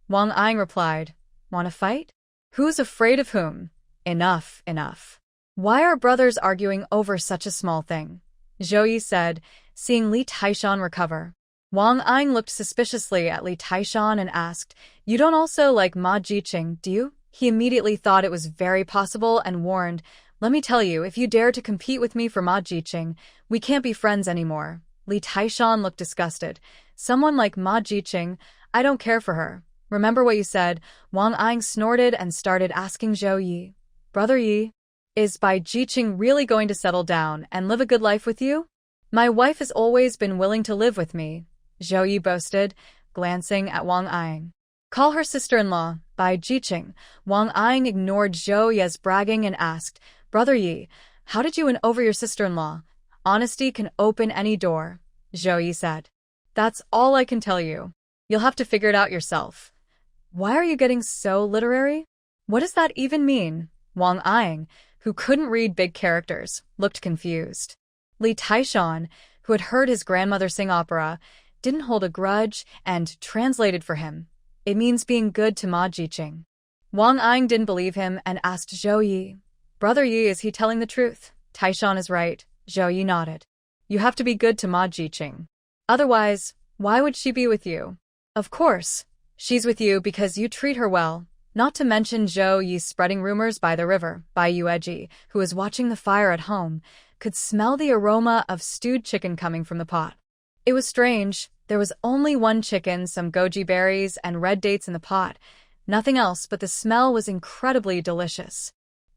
Wang Ying replied, Want a fight? Who's afraid of whom? Enough, enough. Why are brothers arguing over such a small thing? Zhao Ye said, seeing Li Taishan recover. Wang Ying looked suspiciously at Li Taishan and asked, You don't also like Ma Jiqing, do you? He immediately thought it was very possible and warned, Let me tell you, if you dare to compete with me for Ma Jiqing, we can't be friends anymore. Li Taishan looked disgusted. Someone like Ma Jiqing, I don't care for her. Remember what you said. Wang Ying snorted and started asking Zhao Ye, Brother Yi, is Bai Jiqing really going to settle down and live a good life with you? My wife has always been willing to live with me, Zhao Ye boasted, glancing at Wang Ying. Call her sister-in-law, Bai Jiqing. Wang Ying ignored Zhao Ye's bragging and asked, Brother Yi, how did you win over your sister-in-law? Honesty can open any door, Zhao Ye said. That's all I can tell you. You'll have to figure it out yourself. Why are you getting so literary? What does that even mean? Wang Ying, who couldn't read big characters, looked confused. Li Taishan, who had heard his grandmother sing opera, didn't hold a grudge and translated for him. It means being good to Ma Jiqing. Wang Ying didn't believe him and asked Zhao Ye, Brother Yi, is he telling the truth? Taishan is right, Zhao Ye nodded. You have to be good to Ma Jiqing. Otherwise, why would she be with you? Of course, she's with you because you treat her well. Not to mention Zhao Ye spreading rumors by the river. Bai Yueji, who was watching the fire at home, could smell the aroma of stewed chicken coming from the pot. It was strange. There was only one chicken, some goji berries, and red dates in the pot. Nothing else, but the smell was incredibly delicious.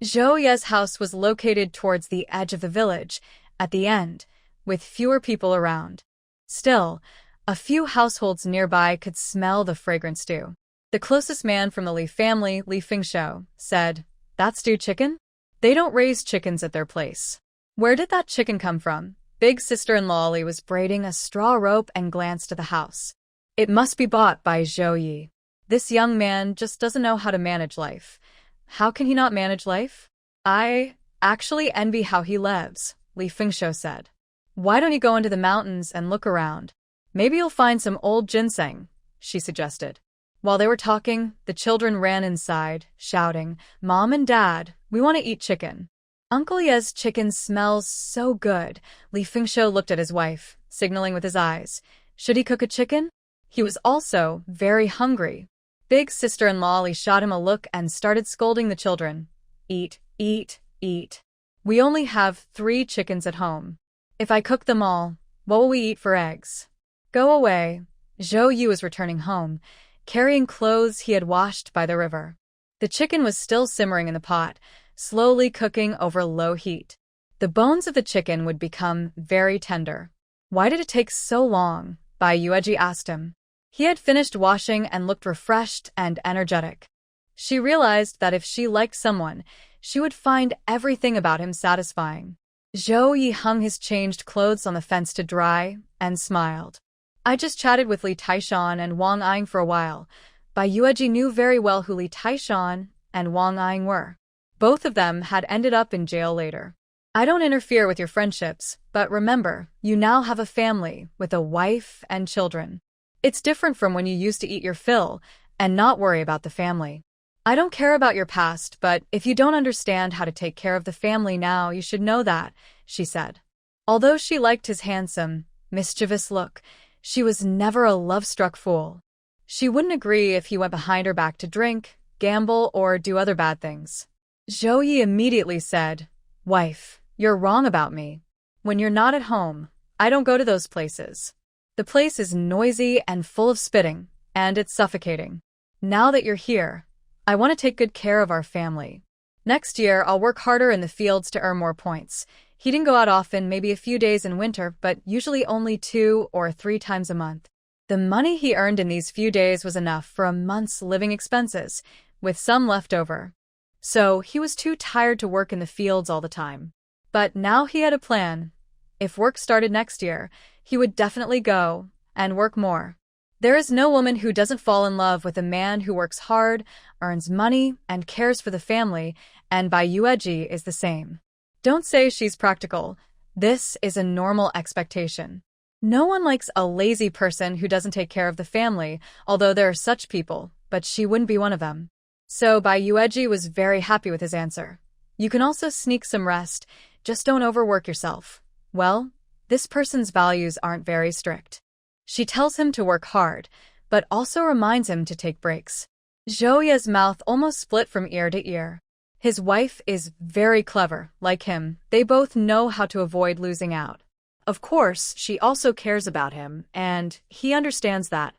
Zhao Ye's house was located towards the edge of the village, at the end, with fewer people around. Still, a few households nearby could smell the fragrant stew. The closest man from the Li family, Li Fingshou, said, That stewed chicken? They don't raise chickens at their place. Where did that chicken come from? Big sister-in-law Li was braiding a straw rope and glanced at the house. It must be bought by Zhao Ye. This young man just doesn't know how to manage life. How can he not manage life? I actually envy how he lives, Li Fingshou said. Why don't you go into the mountains and look around? Maybe you'll find some old ginseng, she suggested. While they were talking, the children ran inside, shouting, Mom and Dad, we want to eat chicken. Uncle Ye's chicken smells so good. Li Fingshou looked at his wife, signaling with his eyes. Should he cook a chicken? He was also very hungry. Big sister-in-law Li shot him a look and started scolding the children. Eat, eat, eat. We only have 3 chickens at home. If I cook them all, what will we eat for eggs? Go away. Zhao Ye was returning home, carrying clothes he had washed by the river. The chicken was still simmering in the pot, slowly cooking over low heat. The bones of the chicken would become very tender. Why did it take so long? Bai Yueji asked him. He had finished washing and looked refreshed and energetic. She realized that if she liked someone, she would find everything about him satisfying. Zhao Ye hung his changed clothes on the fence to dry and smiled. I just chatted with Li Taishan and Wang Ying for a while. Bai Yueji knew very well who Li Taishan and Wang Ying were. Both of them had ended up in jail later. I don't interfere with your friendships, but remember, you now have a family with a wife and children. It's different from when you used to eat your fill and not worry about the family. I don't care about your past, but if you don't understand how to take care of the family now, you should know that, she said. Although she liked his handsome, mischievous look, she was never a love-struck fool. She wouldn't agree if he went behind her back to drink, gamble, or do other bad things. Zhao Ye immediately said, Wife, you're wrong about me. When you're not at home, I don't go to those places. The place is noisy and full of spitting, and it's suffocating. Now that you're here, I want to take good care of our family. Next year, I'll work harder in the fields to earn more points. He didn't go out often, maybe a few days in winter, but usually only 2 or 3 times a month. The money he earned in these few days was enough for a month's living expenses, with some left over. So he was too tired to work in the fields all the time. But now he had a plan. If work started next year, he would definitely go and work more. There is no woman who doesn't fall in love with a man who works hard, earns money, and cares for the family, and Bai Yueji is the same. Don't say she's practical. This is a normal expectation. No one likes a lazy person who doesn't take care of the family, although there are such people, but she wouldn't be one of them. So Bai Yueji was very happy with his answer. You can also sneak some rest, just don't overwork yourself. Well, this person's values aren't very strict. She tells him to work hard, but also reminds him to take breaks. Zhao Ye's mouth almost split from ear to ear. His wife is very clever, like him. They both know how to avoid losing out. Of course, she also cares about him, and he understands that.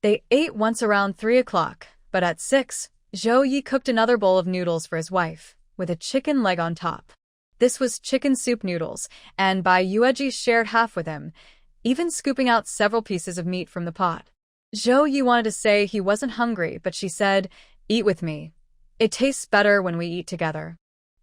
They ate once around 3 o'clock, but at 6, Zhao Ye cooked another bowl of noodles for his wife, with a chicken leg on top. This was chicken soup noodles, and Bai Yueji shared half with him, even scooping out several pieces of meat from the pot. Zhao Ye wanted to say he wasn't hungry, but she said, "Eat with me. It tastes better when we eat together."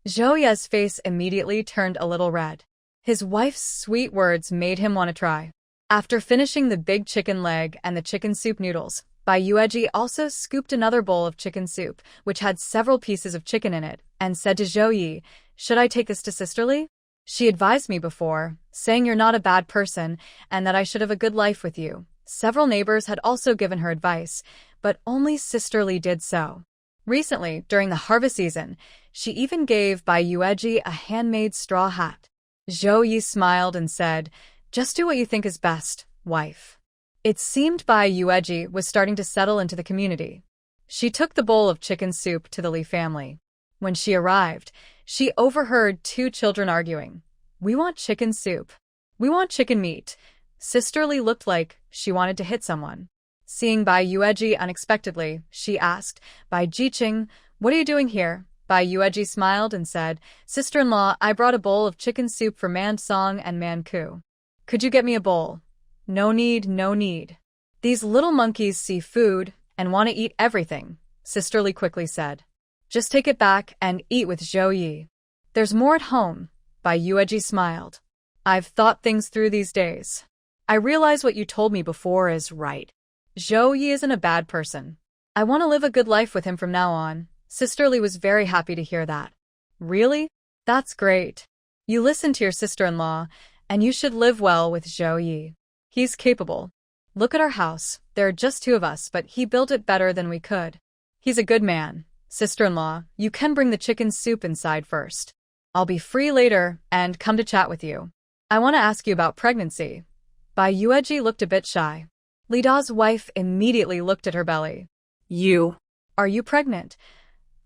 Zhao Ye's face immediately turned a little red. His wife's sweet words made him want to try. After finishing the big chicken leg and the chicken soup noodles, Bai Yueji also scooped another bowl of chicken soup, which had several pieces of chicken in it, and said to Zhao Ye, "Should I take this to Sisterly? She advised me before, saying you're not a bad person and that I should have a good life with you." Several neighbors had also given her advice, but only Sisterly did so. Recently, during the harvest season, she even gave Bai Yueji a handmade straw hat. Zhao Ye smiled and said, "Just do what you think is best, wife." It seemed Bai Yueji was starting to settle into the community. She took the bowl of chicken soup to the Li family. When she arrived, she overheard 2 children arguing. "We want chicken soup. We want chicken meat." Sisterly looked like she wanted to hit someone. Seeing Bai Yueji unexpectedly, she asked, "Bai Jiqing, what are you doing here?" Bai Yueji smiled and said, "Sister-in-law, I brought a bowl of chicken soup for Man Song and Man Ku. Could you get me a bowl?" "No need, no need. These little monkeys see food and want to eat everything," Sisterly quickly said. "Just take it back and eat with Zhao Ye. There's more at home." Bai Yueji smiled. "I've thought things through these days. I realize what you told me before is right. Zhao Ye isn't a bad person. I want to live a good life with him from now on." Sisterly was very happy to hear that. "Really? That's great. You listen to your sister-in-law, and you should live well with Zhao Ye. He's capable. Look at our house. There are just 2 of us, but he built it better than we could. He's a good man. Sister-in-law, you can bring the chicken soup inside first. I'll be free later and come to chat with you. I want to ask you about pregnancy." Bai Yueji looked a bit shy. Li Da's wife immediately looked at her belly. Are you pregnant?"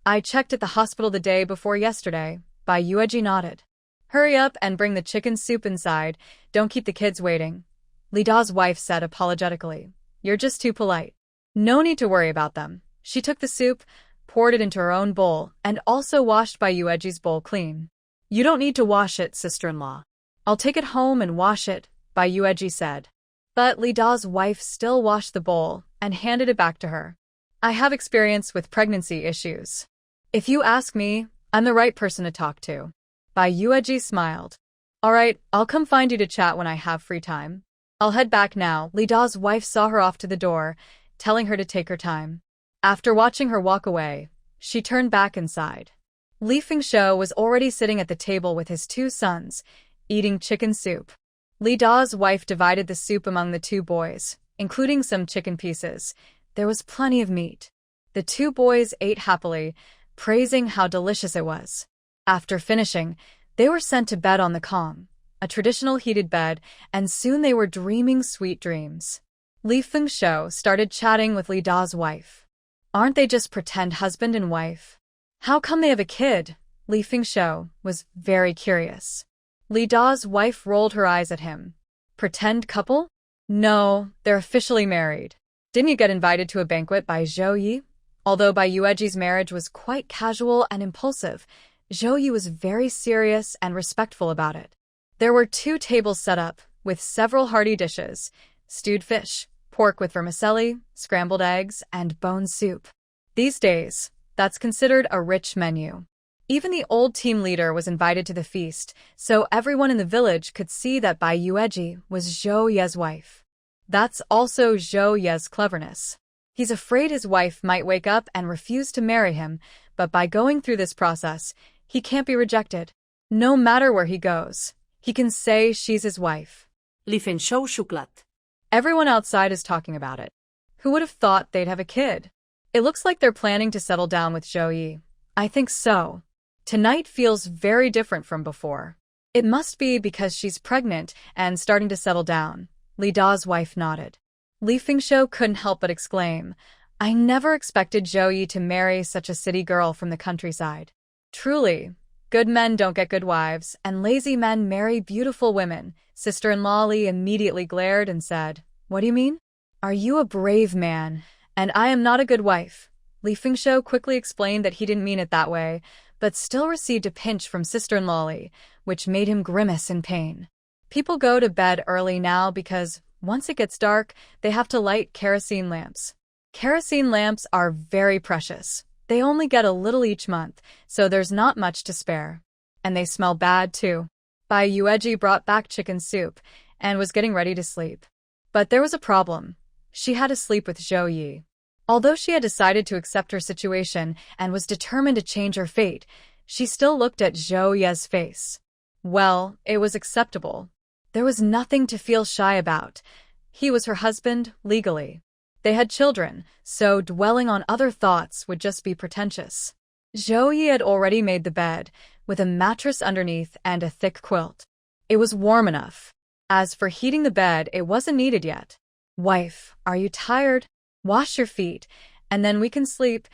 "I checked at the hospital the day before yesterday." Bai Yueji nodded. "Hurry up and bring the chicken soup inside. Don't keep the kids waiting," Li Da's wife said apologetically. "You're just too polite. No need to worry about them." She took the soup, poured it into her own bowl, and also washed Bai Yueji's bowl clean. "You don't need to wash it, sister-in-law. I'll take it home and wash it," Bai Yueji said. But Li Da's wife still washed the bowl and handed it back to her. "I have experience with pregnancy issues. If you ask me, I'm the right person to talk to." Bai Yueji smiled. "All right, I'll come find you to chat when I have free time. I'll head back now." Li Da's wife saw her off to the door, telling her to take her time. After watching her walk away, she turned back inside. Li Fengshou was already sitting at the table with his 2 sons, eating chicken soup. Li Da's wife divided the soup among the 2 boys, including some chicken pieces. There was plenty of meat. The 2 boys ate happily, praising how delicious it was. After finishing, they were sent to bed on the Kong, a traditional heated bed, and soon they were dreaming sweet dreams. Li Fengshou started chatting with Li Da's wife. "Aren't they just pretend husband and wife? How come they have a kid?" Li Fengshou was very curious. Li Da's wife rolled her eyes at him. "Pretend couple? No, they're officially married. Didn't you get invited to a banquet by Zhao Ye?" Although Bai Yueji's marriage was quite casual and impulsive, Zhao Ye was very serious and respectful about it. There were 2 tables set up, with several hearty dishes: stewed fish, pork with vermicelli, scrambled eggs, and bone soup. These days, that's considered a rich menu. Even the old team leader was invited to the feast, so everyone in the village could see that Bai Yueji was Zhou Ye's wife. That's also Zhou Ye's cleverness. He's afraid his wife might wake up and refuse to marry him, but by going through this process, he can't be rejected. No matter where he goes, he can say she's his wife. Lifenshou shuklat. Everyone outside is talking about it. Who would have thought they'd have a kid? It looks like they're planning to settle down with Zhou Ye. I think so. Tonight feels very different from before. It must be because she's pregnant and starting to settle down. Li Da's wife nodded. Li Fingshou couldn't help but exclaim, I never expected Zhou Ye to marry such a city girl from the countryside. Truly, good men don't get good wives, and lazy men marry beautiful women. Sister-in-law Li immediately glared and said, What do you mean? Are you a brave man? And I am not a good wife. Li Fingshou quickly explained that he didn't mean it that way, but still received a pinch from sister-in-law Li, which made him grimace in pain. People go to bed early now because, once it gets dark, they have to light kerosene lamps. Kerosene lamps are very precious. They only get a little each month, so there's not much to spare. And they smell bad, too. Bai Yueji brought back chicken soup and was getting ready to sleep. But there was a problem. She had to sleep with Zhou Ye. Although she had decided to accept her situation and was determined to change her fate, she still looked at Zhou Ye's face. Well, it was acceptable. There was nothing to feel shy about. He was her husband, legally. They had children, so dwelling on other thoughts would just be pretentious. Zhou Ye had already made the bed, with a mattress underneath and a thick quilt. It was warm enough. As for heating the bed, it wasn't needed yet. Wife, are you tired? Wash your feet, and then we can sleep,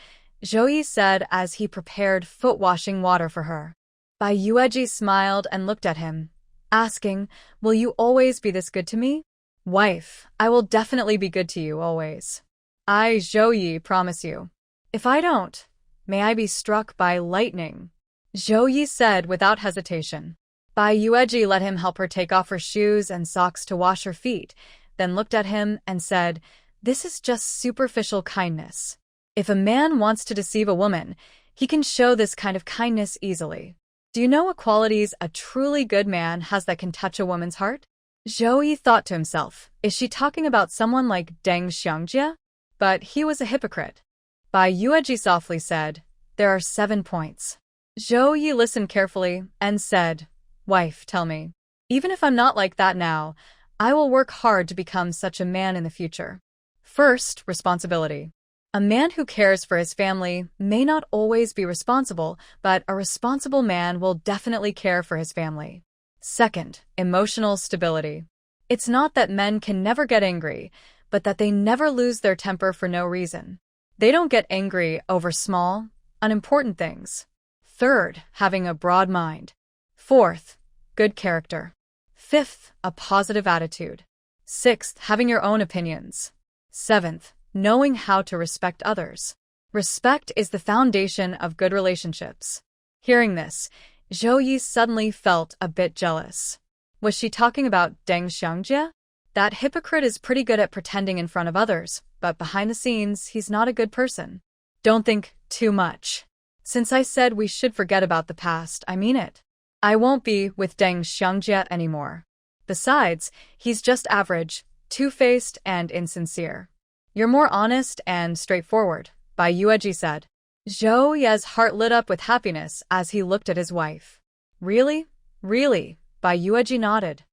Zhou Ye said as he prepared foot-washing water for her. Bai Yueji smiled and looked at him, asking, Will you always be this good to me? Wife, I will definitely be good to you always. I, Zhou Ye, promise you. If I don't, may I be struck by lightning, Zhou Ye said without hesitation. Bai Yueji let him help her take off her shoes and socks to wash her feet, then looked at him and said, This is just superficial kindness. If a man wants to deceive a woman, he can show this kind of kindness easily. Do you know what qualities a truly good man has that can touch a woman's heart? Zhou Ye thought to himself, is she talking about someone like Deng Xiangjie? But he was a hypocrite. Bai Yueji softly said, There are 7 points. Zhou Ye listened carefully and said, Wife, tell me. Even if I'm not like that now, I will work hard to become such a man in the future. First, responsibility. A man who cares for his family may not always be responsible, but a responsible man will definitely care for his family. Second, emotional stability. It's not that men can never get angry, but that they never lose their temper for no reason. They don't get angry over small, unimportant things. Third, having a broad mind. Fourth, good character. Fifth, a positive attitude. Sixth, having your own opinions. Seventh, knowing how to respect others. Respect is the foundation of good relationships. Hearing this, Zhou Ye suddenly felt a bit jealous. Was she talking about Deng Xiangjie? That hypocrite is pretty good at pretending in front of others, but behind the scenes, he's not a good person. Don't think too much. Since I said we should forget about the past, I mean it. I won't be with Deng Xiangjie anymore. Besides, he's just average, two-faced, and insincere. You're more honest and straightforward, Bai Yueji said. Zhou Ye's heart lit up with happiness as he looked at his wife. Really? Really? Bai Yueji nodded.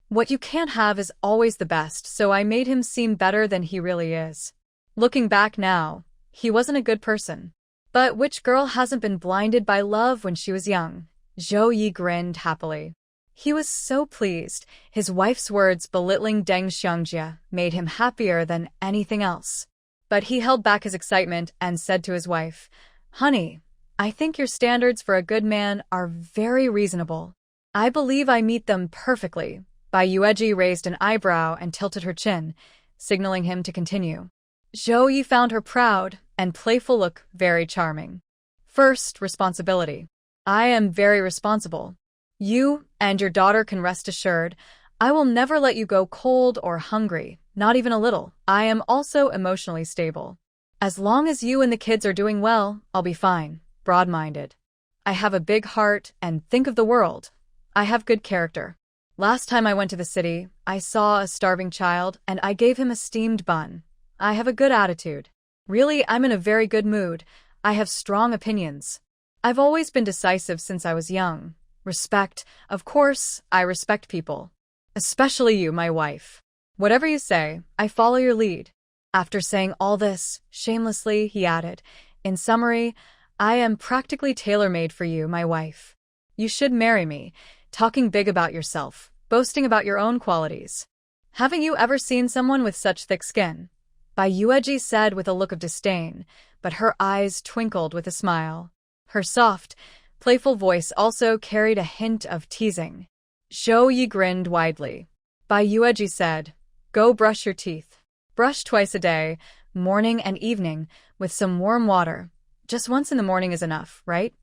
What you can't have is always the best, so I made him seem better than he really is. Looking back now, he wasn't a good person. But which girl hasn't been blinded by love when she was young? Zhou Ye grinned happily. He was so pleased. His wife's words belittling Deng Xiangjie made him happier than anything else. But he held back his excitement and said to his wife, Honey, I think your standards for a good man are very reasonable. I believe I meet them perfectly. Bai Yueji raised an eyebrow and tilted her chin, signaling him to continue. Zhou Ye found her proud and playful look very charming. First, responsibility. I am very responsible. You and your daughter can rest assured. I will never let you go cold or hungry, not even a little. I am also emotionally stable. As long as you and the kids are doing well, I'll be fine. Broad-minded. I have a big heart and think of the world. I have good character. Last time I went to the city, I saw a starving child and I gave him a steamed bun. I have a good attitude. Really, I'm in a very good mood. I have strong opinions. I've always been decisive since I was young. Respect. Of course, I respect people. Especially you, my wife. Whatever you say, I follow your lead. After saying all this, shamelessly, he added, in summary, I am practically tailor-made for you, my wife. You should marry me, talking big about yourself, boasting about your own qualities. Haven't you ever seen someone with such thick skin? Bai Yueji said with a look of disdain, but her eyes twinkled with a smile. Her soft, playful voice also carried a hint of teasing. Zhao Ye grinned widely. Bai Yueji said, go brush your teeth. Brush twice a day, morning and evening, with some warm water. Just once in the morning is enough, right?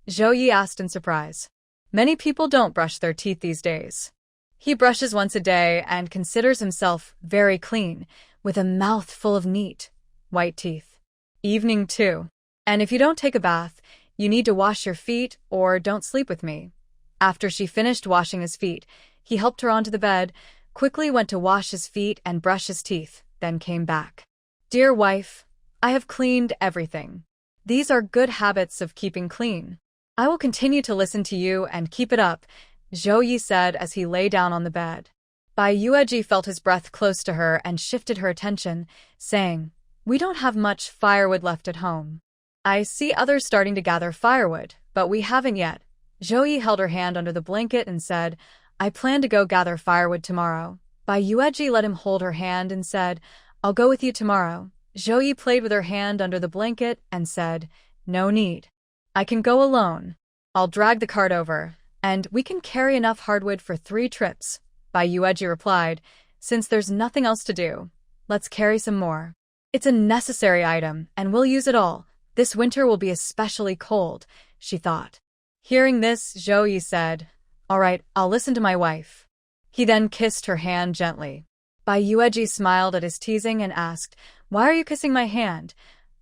Zhao Ye asked in surprise. Many people don't brush their teeth these days. He brushes once a day and considers himself very clean, with a mouth full of neat, white teeth. Evening too. And if you don't take a bath, you need to wash your feet or don't sleep with me. After she finished washing his feet, he helped her onto the bed, quickly went to wash his feet and brush his teeth, then came back. Dear wife, I have cleaned everything. These are good habits of keeping clean. I will continue to listen to you and keep it up, Zhao Ye said as he lay down on the bed. Bai Yueji felt his breath close to her and shifted her attention, saying, we don't have much firewood left at home. I see others starting to gather firewood, but we haven't yet. Zhao Ye held her hand under the blanket and said, I plan to go gather firewood tomorrow. Bai Yueji let him hold her hand and said, I'll go with you tomorrow. Zhao Ye played with her hand under the blanket and said, no need. I can go alone. I'll drag the cart over, and we can carry enough hardwood for 3 trips. Bai Yueji replied, since there's nothing else to do, let's carry some more. It's a necessary item, and we'll use it all. This winter will be especially cold, she thought. Hearing this, Zhao Ye said, all right, I'll listen to my wife. He then kissed her hand gently. Bai Yueji smiled at his teasing and asked, why are you kissing my hand?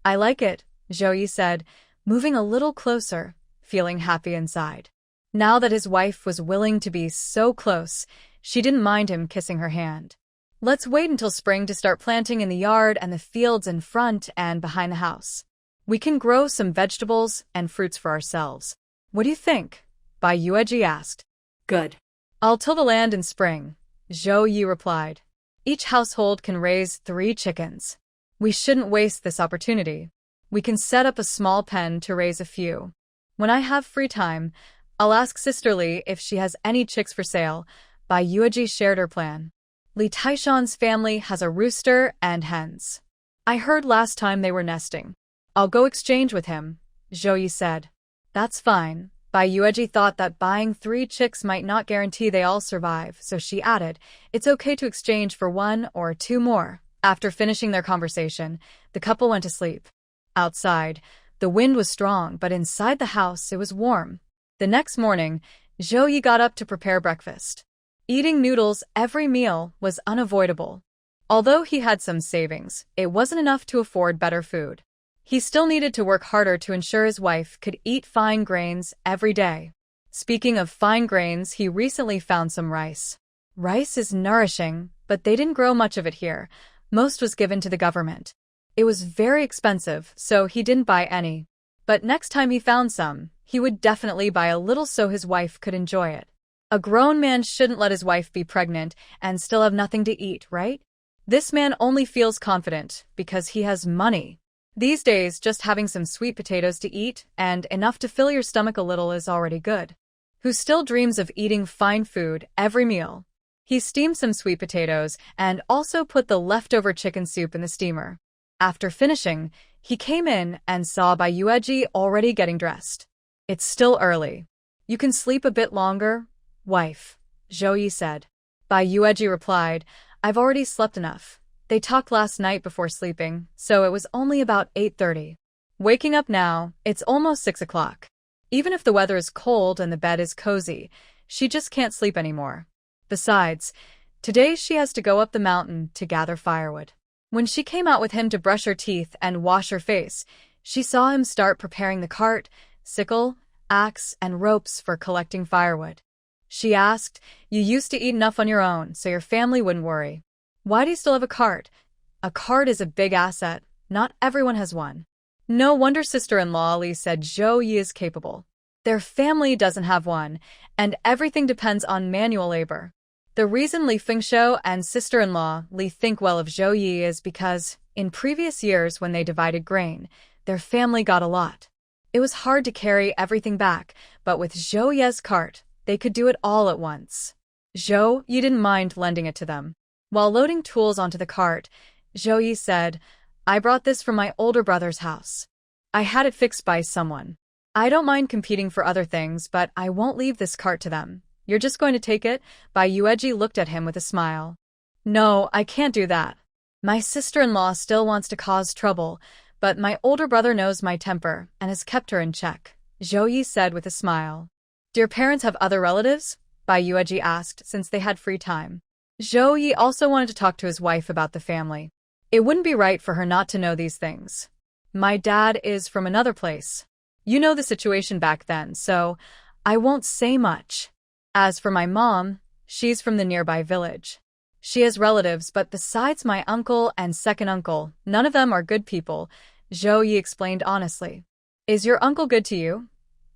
I like it, Zhao Ye said, moving a little closer, feeling happy inside. Now that his wife was willing to be so close, she didn't mind him kissing her hand. Let's wait until spring to start planting in the yard and the fields in front and behind the house. We can grow some vegetables and fruits for ourselves. What do you think? Bai Yueji asked. Good. I'll till the land in spring, Zhao Ye replied. Each household can raise 3 chickens. We shouldn't waste this opportunity. We can set up a small pen to raise a few. When I have free time, I'll ask Sister Li if she has any chicks for sale. Bai Yueji shared her plan. Li Taishan's family has a rooster and hens. I heard last time they were nesting. I'll go exchange with him, Zhao Ye said. That's fine. Bai Yueji thought that buying 3 chicks might not guarantee they all survive, so she added, it's okay to exchange for 1 or 2 more. After finishing their conversation, the couple went to sleep. Outside, the wind was strong, but inside the house it was warm. The next morning, Zhao Ye got up to prepare breakfast. Eating noodles every meal was unavoidable. Although he had some savings, it wasn't enough to afford better food. He still needed to work harder to ensure his wife could eat fine grains every day. Speaking of fine grains, he recently found some rice. Rice is nourishing, but they didn't grow much of it here. Most was given to the government. It was very expensive, so he didn't buy any. But next time he found some, he would definitely buy a little so his wife could enjoy it. A grown man shouldn't let his wife be pregnant and still have nothing to eat, right? This man only feels confident because he has money. These days, just having some sweet potatoes to eat and enough to fill your stomach a little is already good. Who still dreams of eating fine food every meal? He steamed some sweet potatoes and also put the leftover chicken soup in the steamer. After finishing, he came in and saw Bai Yueji already getting dressed. It's still early. You can sleep a bit longer, wife, Zhao Ye said. Bai Yueji replied, I've already slept enough. They talked last night before sleeping, so it was only about 8:30. Waking up now, it's almost 6 o'clock. Even if the weather is cold and the bed is cozy, She just can't sleep anymore. Besides, today she has to go up the mountain to gather firewood. When she came out with him to brush her teeth and wash her face, she saw him start preparing the cart, sickle, axe, and ropes for collecting firewood. She asked, "You used to eat enough on your own, so your family wouldn't worry. Why do you still have a cart?" A cart is a big asset. Not everyone has one. No wonder sister-in-law Li said Zhao Ye is capable. Their family doesn't have one, and everything depends on manual labor. The reason Li Fengshou and sister-in-law Li think well of Zhao Ye is because, in previous years when they divided grain, their family got a lot. It was hard to carry everything back, but with Zhao Ye's cart, they could do it all at once. Zhao Ye didn't mind lending it to them. While loading tools onto the cart, Zhao Ye said, "I brought this from my older brother's house. I had it fixed by someone. I don't mind competing for other things, but I won't leave this cart to them. You're just going to take it?" Bai Yueji looked at him with a smile. "No, I can't do that. My sister-in-law still wants to cause trouble, but my older brother knows my temper and has kept her in check," Zhao Ye said with a smile. "Do your parents have other relatives?" Bai Yueji asked, since they had free time. Zhao Ye also wanted to talk to his wife about the family. It wouldn't be right for her not to know these things. "My dad is from another place. You know the situation back then, so I won't say much. As for my mom, she's from the nearby village. She has relatives, but besides my uncle and second uncle, none of them are good people," Zhao Ye explained honestly. "Is your uncle good to you?"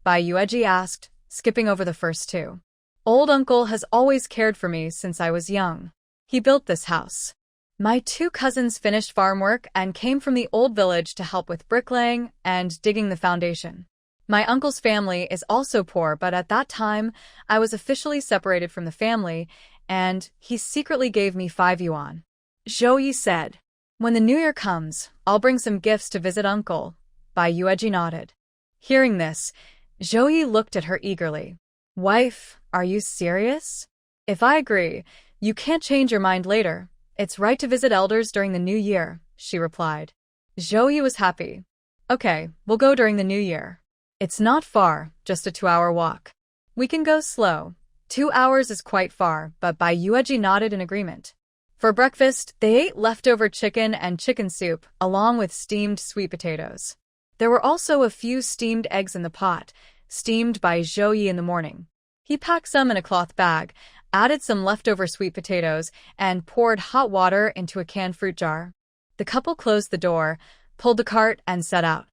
Bai Yueji asked, skipping over the first two. "Old uncle has always cared for me since I was young. He built this house. My two cousins finished farm work and came from the old village to help with bricklaying and digging the foundation. My uncle's family is also poor, but at that time, I was officially separated from the family, and he secretly gave me 5 yuan. Zhou Yi said, "When the new year comes, I'll bring some gifts to visit uncle." Bai Yueji nodded. Hearing this, Zhou Yi looked at her eagerly. "Wife, are you serious? If I agree, you can't change your mind later. It's right to visit elders during the new year," she replied. Zhou Yi was happy. "Okay, we'll go during the new year. It's not far, just a 2-hour walk. We can go slow. 2 hours is quite far," but Bai Yueji nodded in agreement. For breakfast, they ate leftover chicken and chicken soup, along with steamed sweet potatoes. There were also a few steamed eggs in the pot, steamed by Zhou Yi in the morning. He packed some in a cloth bag, added some leftover sweet potatoes, and poured hot water into a canned fruit jar. The couple closed the door, pulled the cart, and set out.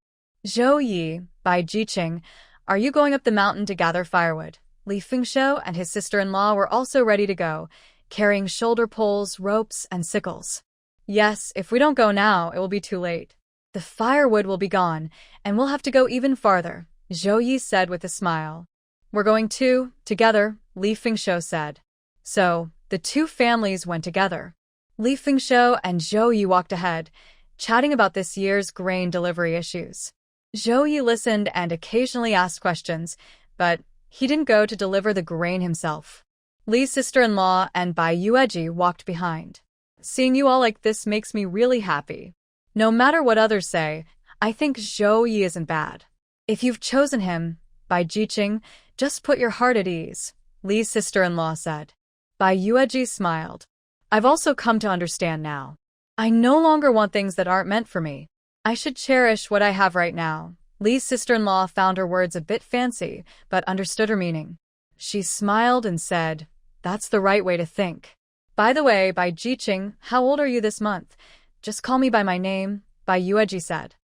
"Zhou Yi, Bai Jiqing, are you going up the mountain to gather firewood?" Li Fengshou and his sister-in-law were also ready to go, carrying shoulder poles, ropes, and sickles. "Yes, if we don't go now, it will be too late. The firewood will be gone, and we'll have to go even farther," Zhou Yi said with a smile. "We're going too, together," Li Fengshou said. So, the two families went together. Li Fengshou and Zhou Yi walked ahead, chatting about this year's grain delivery issues. Zhou Yi listened and occasionally asked questions, but he didn't go to deliver the grain himself. Li's sister-in-law and Bai Yueji walked behind. "Seeing you all like this makes me really happy. No matter what others say, I think Zhou Yi isn't bad. If you've chosen him, Bai Jiqing, just put your heart at ease," Li's sister-in-law said. Bai Yueji smiled. "I've also come to understand now. I no longer want things that aren't meant for me. I should cherish what I have right now." Li's sister-in-law found her words a bit fancy, but understood her meaning. She smiled and said, "That's the right way to think. By the way, Bai Jiqing, how old are you this month? Just call me by my name," Bai Yueji said.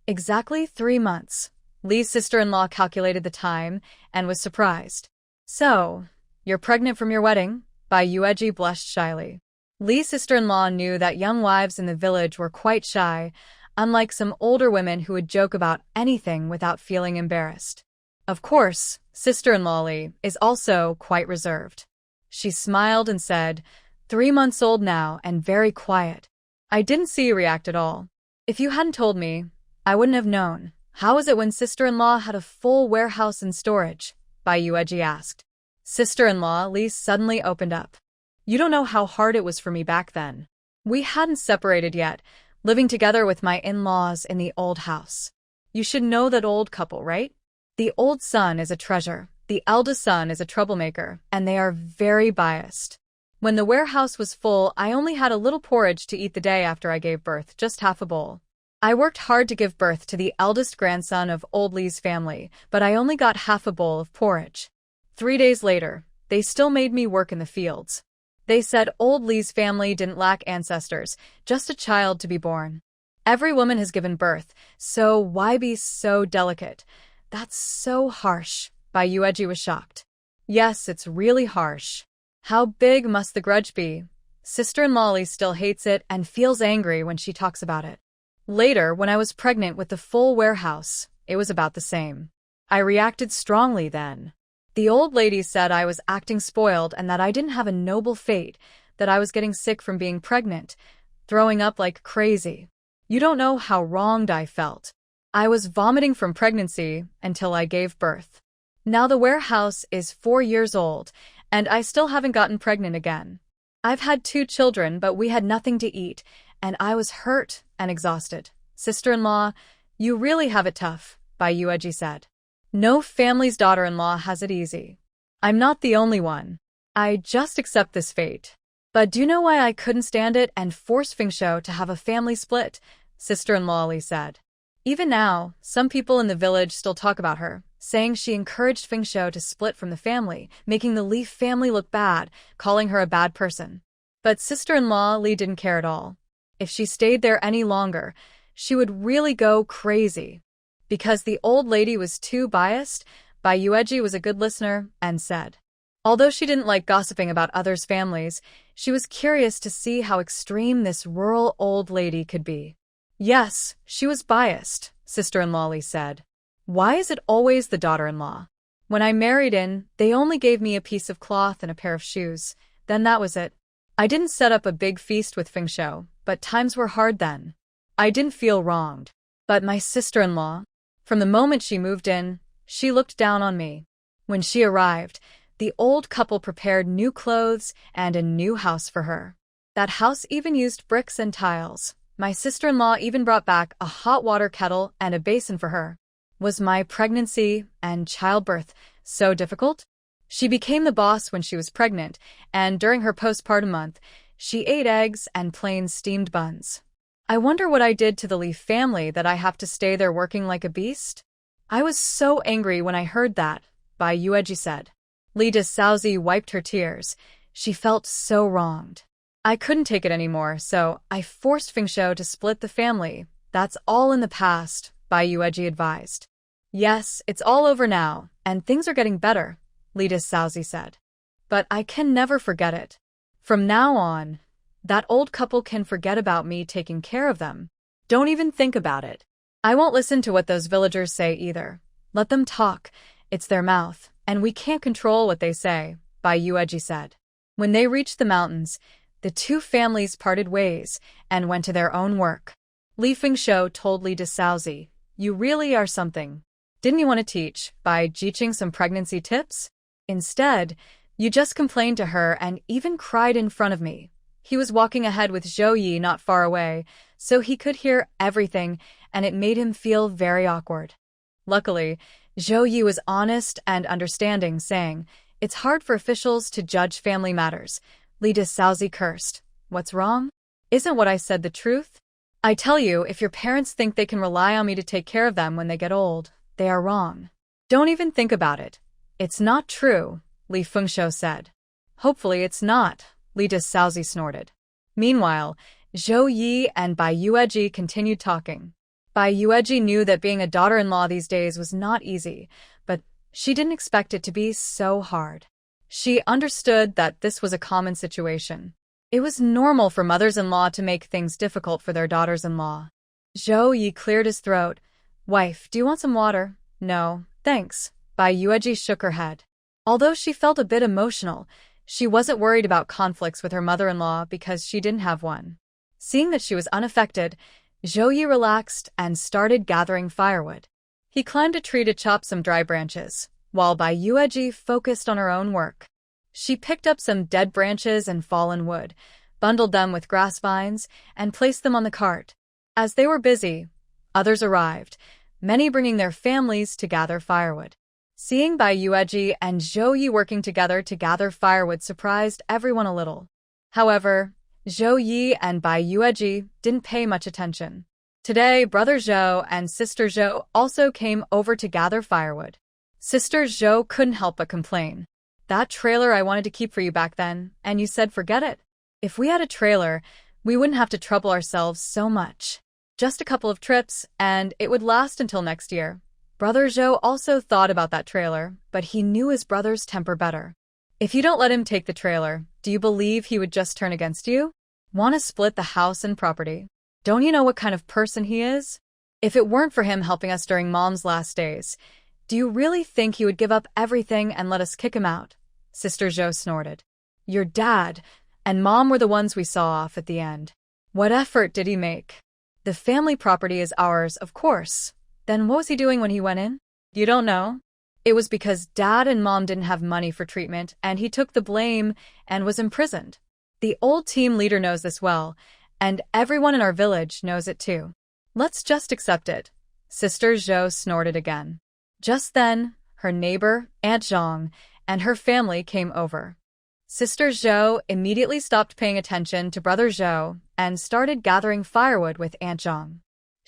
"Exactly 3 months." Li's sister-in-law calculated the time and was surprised. "So, you're pregnant from your wedding?" Bai Yueji blushed shyly. Li's sister-in-law knew that young wives in the village were quite shy, unlike some older women who would joke about anything without feeling embarrassed. Of course, sister-in-law Li is also quite reserved. She smiled and said, 3 months old now and very quiet. I didn't see you react at all. If you hadn't told me, I wouldn't have known. How is it when sister-in-law had a full warehouse and storage? Bai Yueji asked. Sister-in-law Li suddenly opened up. You don't know how hard it was for me back then. We hadn't separated yet, living together with my in-laws in the old house. You should know that old couple, right? The old son is a treasure. The eldest son is a troublemaker, and they are very biased. When the warehouse was full, I only had a little porridge to eat the day after I gave birth, just half a bowl. I worked hard to give birth to the eldest grandson of old Lee's family, but I only got half a bowl of porridge. 3 days later, they still made me work in the fields. They said old Lee's family didn't lack ancestors, just a child to be born. Every woman has given birth, so why be so delicate? That's so harsh. Bai Yueji was shocked. Yes, it's really harsh. How big must the grudge be? Sister-in-law Li still hates it and feels angry when she talks about it. Later, when I was pregnant with the full warehouse, it was about the same. I reacted strongly then. The old lady said I was acting spoiled and that I didn't have a noble fate, that I was getting sick from being pregnant, throwing up like crazy. You don't know how wronged I felt. I was vomiting from pregnancy until I gave birth. Now the warehouse is 4 years old, and I still haven't gotten pregnant again. I've had 2 children, but we had nothing to eat, and I was hurt and exhausted. Sister-in-law, you really have it tough, Bai Yueji said. No family's daughter-in-law has it easy. I'm not the only one. I just accept this fate. But do you know why I couldn't stand it and forced Fengshou to have a family split? Sister-in-law Li said. Even now, some people in the village still talk about her, saying she encouraged Fengshou to split from the family, making the Li family look bad, calling her a bad person. But sister-in-law Li didn't care at all. If she stayed there any longer, she would really go crazy. Because the old lady was too biased, Bai Yueji was a good listener and said. Although she didn't like gossiping about others' families, she was curious to see how extreme this rural old lady could be. Yes, she was biased, sister-in-law Li said. Why is it always the daughter-in-law? When I married in, they only gave me a piece of cloth and a pair of shoes. Then that was it. I didn't set up a big feast with Fengshou, but times were hard then. I didn't feel wronged. But my sister-in-law, from the moment she moved in, she looked down on me. When she arrived, the old couple prepared new clothes and a new house for her. That house even used bricks and tiles. My sister-in-law even brought back a hot water kettle and a basin for her. Was my pregnancy and childbirth so difficult? She became the boss when she was pregnant, and during her postpartum month, she ate eggs and plain steamed buns. I wonder what I did to the Li family that I have to stay there working like a beast? I was so angry when I heard that, Bai Yueji said. Li Saozi wiped her tears. She felt so wronged. I couldn't take it anymore, so I forced Fengshou to split the family. That's all in the past, Bai Yueji advised. Yes, it's all over now, and things are getting better, Li Saozi said. But I can never forget it. From now on, that old couple can forget about me taking care of them. Don't even think about it. I won't listen to what those villagers say either. Let them talk. It's their mouth, and we can't control what they say, Bai Yueji said. When they reached the mountains, the 2 families parted ways and went to their own work. Li Fengshou told Li Saozi, "You really are something. Didn't you want to teach by teaching some pregnancy tips? Instead, you just complained to her and even cried in front of me." He was walking ahead with Zhao Ye not far away, so he could hear everything, and it made him feel very awkward. Luckily, Zhao Ye was honest and understanding, saying, "It's hard for officials to judge family matters." Li Saozi cursed. "What's wrong? Isn't what I said the truth? I tell you, if your parents think they can rely on me to take care of them when they get old, they are wrong. Don't even think about it." "It's not true," Li Fengshou said. "Hopefully it's not," Li Saozi snorted. Meanwhile, Zhao Ye and Bai Yueji continued talking. Bai Yueji knew that being a daughter-in-law these days was not easy, but she didn't expect it to be so hard. She understood that this was a common situation. It was normal for mothers-in-law to make things difficult for their daughters-in-law. Zhao Ye cleared his throat. "Wife, do you want some water?" "No, thanks." Bai Yueji shook her head. Although she felt a bit emotional, she wasn't worried about conflicts with her mother-in-law because she didn't have one. Seeing that she was unaffected, Zhao Ye relaxed and started gathering firewood. He climbed a tree to chop some dry branches, while Bai Yueji focused on her own work. She picked up some dead branches and fallen wood, bundled them with grass vines, and placed them on the cart. As they were busy, others arrived, many bringing their families to gather firewood. Seeing Bai Yueji and Zhou Yi working together to gather firewood surprised everyone a little. However, Zhou Yi and Bai Yueji didn't pay much attention. Today, Brother Zhou and Sister Zhou also came over to gather firewood. Sister Zhou couldn't help but complain. That trailer I wanted to keep for you back then, and you said forget it. If we had a trailer, we wouldn't have to trouble ourselves so much. Just a couple of trips, and it would last until next year. Brother Zhou also thought about that trailer, but he knew his brother's temper better. If you don't let him take the trailer, do you believe he would just turn against you? Want to split the house and property? Don't you know what kind of person he is? If it weren't for him helping us during Mom's last days, do you really think he would give up everything and let us kick him out? Sister Zhou snorted. Your dad and Mom were the ones we saw off at the end. What effort did he make? The family property is ours, of course. Then what was he doing when he went in? You don't know? It was because Dad and Mom didn't have money for treatment, and he took the blame and was imprisoned. The old team leader knows this well, and everyone in our village knows it too. Let's just accept it. Sister Zhou snorted again. Just then, her neighbor, Aunt Zhang, and her family came over. Sister Zhou immediately stopped paying attention to Brother Zhou and started gathering firewood with Aunt Zhang.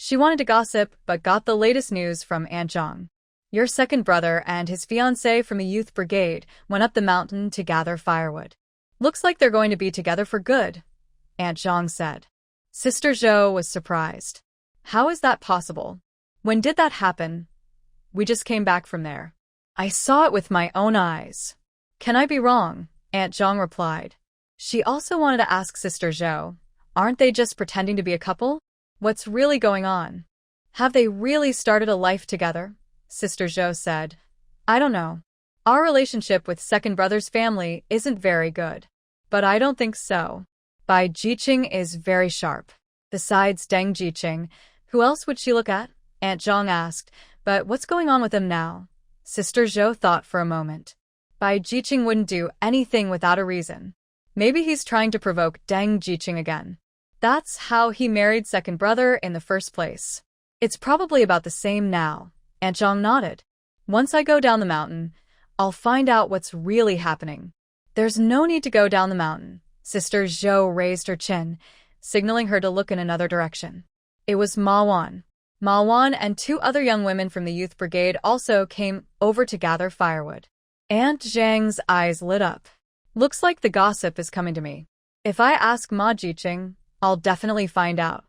She wanted to gossip, but got the latest news from Aunt Zhang. Your second brother and his fiancée from the youth brigade went up the mountain to gather firewood. Looks like they're going to be together for good, Aunt Zhang said. Sister Zhou was surprised. How is that possible? When did that happen? We just came back from there. I saw it with my own eyes. Can I be wrong? Aunt Zhang replied. She also wanted to ask Sister Zhou, aren't they just pretending to be a couple? What's really going on? Have they really started a life together? Sister Zhou said. I don't know. Our relationship with second brother's family isn't very good. But I don't think so. Bai Jiqing is very sharp. Besides Deng Jiqing, who else would she look at? Aunt Zhang asked. But what's going on with him now? Sister Zhou thought for a moment. Bai Jiqing wouldn't do anything without a reason. Maybe he's trying to provoke Deng Jiqing again. That's how he married second brother in the first place. It's probably about the same now. Aunt Zhang nodded. Once I go down the mountain, I'll find out what's really happening. There's no need to go down the mountain. Sister Zhou raised her chin, signaling her to look in another direction. It was Ma Wan. Ma Wan and two other young women from the youth brigade also came over to gather firewood. Aunt Zhang's eyes lit up. Looks like the gossip is coming to me. If I ask Ma Jiqing, I'll definitely find out.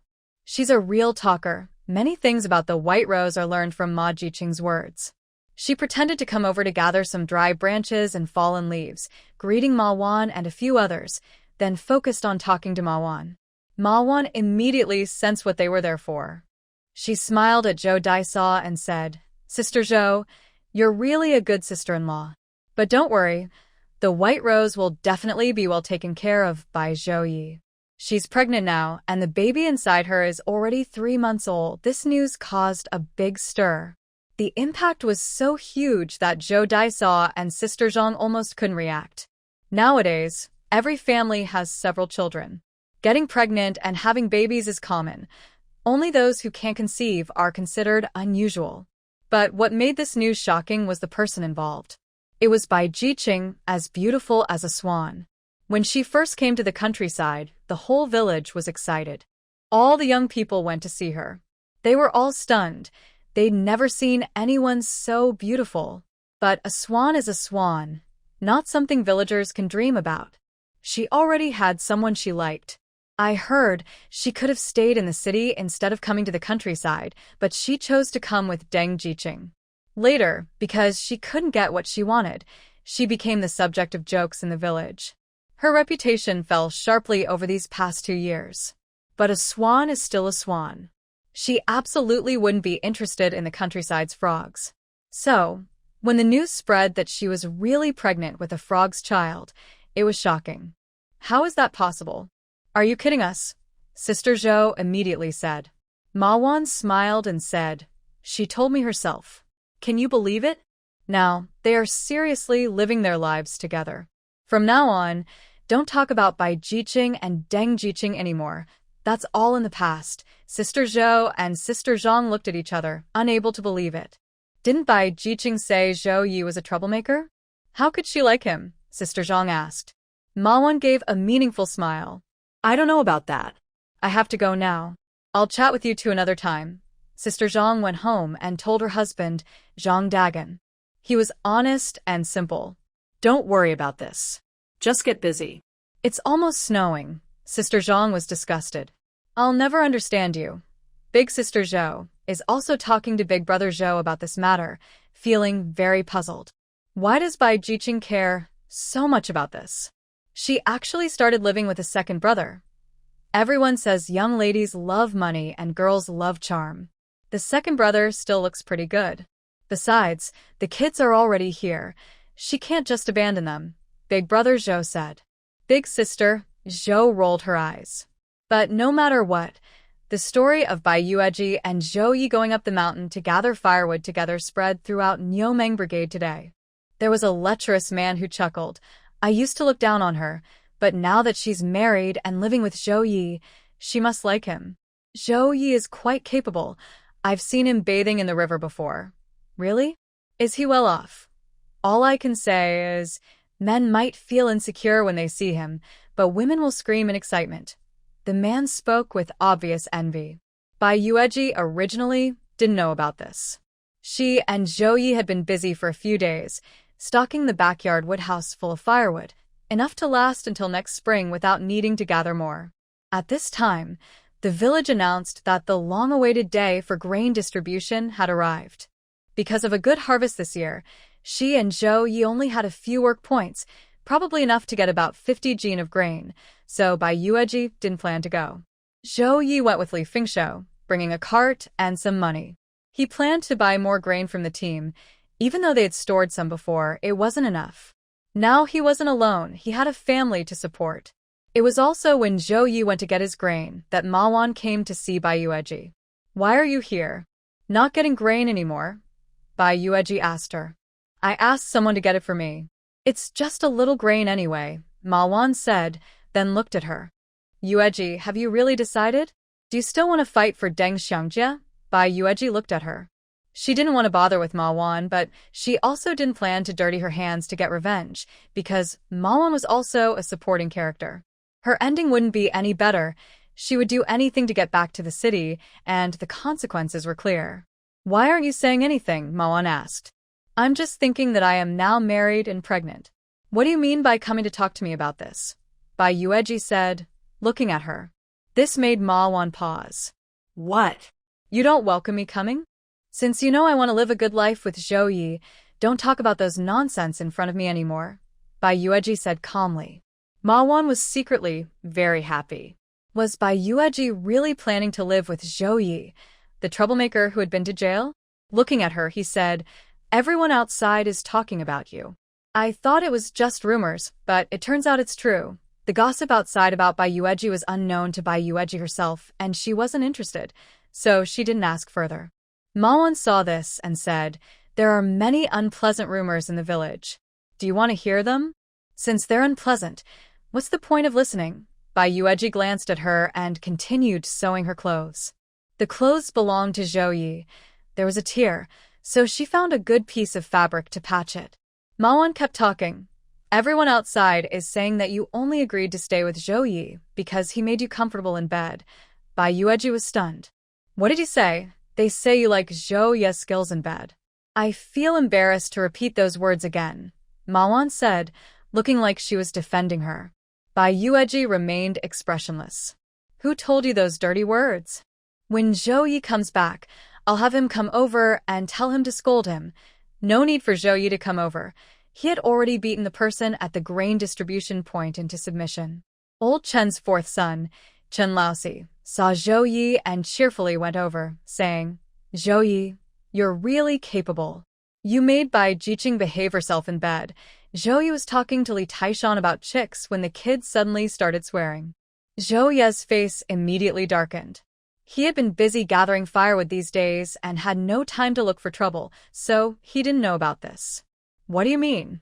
She's a real talker. Many things about the White Rose are learned from Ma Jiqing's words. She pretended to come over to gather some dry branches and fallen leaves, greeting Ma Wan and a few others, then focused on talking to Ma Wan. Ma Wan immediately sensed what they were there for. She smiled at Zhou Daisaw and said, Sister Zhou, you're really a good sister-in-law. But don't worry, the White Rose will definitely be well taken care of by Zhou Yi. She's pregnant now, and the baby inside her is already 3 months old. This news caused a big stir. The impact was so huge that Zhou Daisaw and Sister Zhang almost couldn't react. Nowadays, every family has several children. Getting pregnant and having babies is common. Only those who can't conceive are considered unusual. But what made this news shocking was the person involved. It was Bai Jiqing, as beautiful as a swan. When she first came to the countryside, the whole village was excited. All the young people went to see her. They were all stunned. They'd never seen anyone so beautiful. But a swan is a swan, not something villagers can dream about. She already had someone she liked. I heard she could have stayed in the city instead of coming to the countryside, but she chose to come with Deng Jiqing. Later, because she couldn't get what she wanted, she became the subject of jokes in the village. Her reputation fell sharply over these past 2 years. But a swan is still a swan. She absolutely wouldn't be interested in the countryside's frogs. So, when the news spread that she was really pregnant with a frog's child, it was shocking. How is that possible? Are you kidding us? Sister Zhou immediately said. Ma Wan smiled and said, She told me herself. Can you believe it? Now, they are seriously living their lives together. From now on, don't talk about Bai Jiqing and Deng Jiqing anymore. That's all in the past. Sister Zhou and Sister Zhang looked at each other, unable to believe it. Didn't Bai Jiqing say Zhao Ye was a troublemaker? How could she like him? Sister Zhang asked. Ma Wan gave a meaningful smile. I don't know about that. I have to go now. I'll chat with you two another time. Sister Zhang went home and told her husband, Zhang Dagan. He was honest and simple. Don't worry about this. Just get busy. It's almost snowing. Sister Zhang was disgusted. I'll never understand you. Big Sister Zhou is also talking to Big Brother Zhou about this matter, feeling very puzzled. Why does Bai Jiqing care so much about this? She actually started living with a second brother. Everyone says young ladies love money and girls love charm. The second brother still looks pretty good. Besides, the kids are already here. She can't just abandon them, Big Brother Zhou said. Big Sister Zhou rolled her eyes. But no matter what, the story of Bai Yueji and Zhou Ye going up the mountain to gather firewood together spread throughout Niumeng Brigade today. There was a lecherous man who chuckled. I used to look down on her, but now that she's married and living with Zhou Ye, she must like him. Zhou Ye is quite capable. I've seen him bathing in the river before. Really? Is he well off? All I can say is, men might feel insecure when they see him, but women will scream in excitement. The man spoke with obvious envy. Bai Yueji originally didn't know about this. She and Zhou Ye had been busy for a few days, stocking the backyard woodhouse full of firewood, enough to last until next spring without needing to gather more. At this time, the village announced that the long-awaited day for grain distribution had arrived. Because of a good harvest this year, she and Zhou Ye only had a few work points, probably enough to get about 50 jin of grain, so Bai Yueji didn't plan to go. Zhou Ye went with Li Fingshou, bringing a cart and some money. He planned to buy more grain from the team. Even though they had stored some before, it wasn't enough. Now he wasn't alone, he had a family to support. It was also when Zhou Ye went to get his grain that Ma Wan came to see Bai Yueji. Why are you here? Not getting grain anymore? Bai Yueji asked her. I asked someone to get it for me. It's just a little grain anyway, Ma Wan said, then looked at her. Yueji, have you really decided? Do you still want to fight for Deng Xiangjie? Bai Yueji looked at her. She didn't want to bother with Ma Wan, but she also didn't plan to dirty her hands to get revenge, because Ma Wan was also a supporting character. Her ending wouldn't be any better. She would do anything to get back to the city, and the consequences were clear. Why aren't you saying anything? Ma Wan asked. I'm just thinking that I am now married and pregnant. What do you mean by coming to talk to me about this? Bai Yueji said, looking at her. This made Ma Wan pause. What? You don't welcome me coming? Since you know I want to live a good life with Zhou Ye, don't talk about those nonsense in front of me anymore, Bai Yueji said calmly. Ma Wan was secretly very happy. Was Bai Yueji really planning to live with Zhou Ye, the troublemaker who had been to jail? Looking at her, he said, everyone outside is talking about you. I thought it was just rumors, but it turns out it's true. The gossip outside about Bai Yueji was unknown to Bai Yueji herself, and she wasn't interested, so she didn't ask further. Ma Wan saw this and said, there are many unpleasant rumors in the village. Do you want to hear them? Since they're unpleasant, what's the point of listening? Bai Yueji glanced at her and continued sewing her clothes. The clothes belonged to Zhou Ye. There was a tear, so she found a good piece of fabric to patch it. Ma Wan kept talking. Everyone outside is saying that you only agreed to stay with Zhou Ye because he made you comfortable in bed. Bai Yueji was stunned. What did you say? They say you like Zhou Ye's skills in bed. I feel embarrassed to repeat those words again, Ma Wan said, looking like she was defending her. Bai Yueji remained expressionless. Who told you those dirty words? When Zhou Ye comes back, I'll have him come over and tell him to scold him. No need for Zhou Ye to come over. He had already beaten the person at the grain distribution point into submission. Old Chen's fourth son, Chen Laosi, saw Zhou Ye and cheerfully went over, saying, Zhou Ye, you're really capable. You made Bai Jiqing behave herself in bed. Zhou Ye was talking to Li Taishan about chicks when the kids suddenly started swearing. Zhou Ye's face immediately darkened. He had been busy gathering firewood these days and had no time to look for trouble, so he didn't know about this. What do you mean?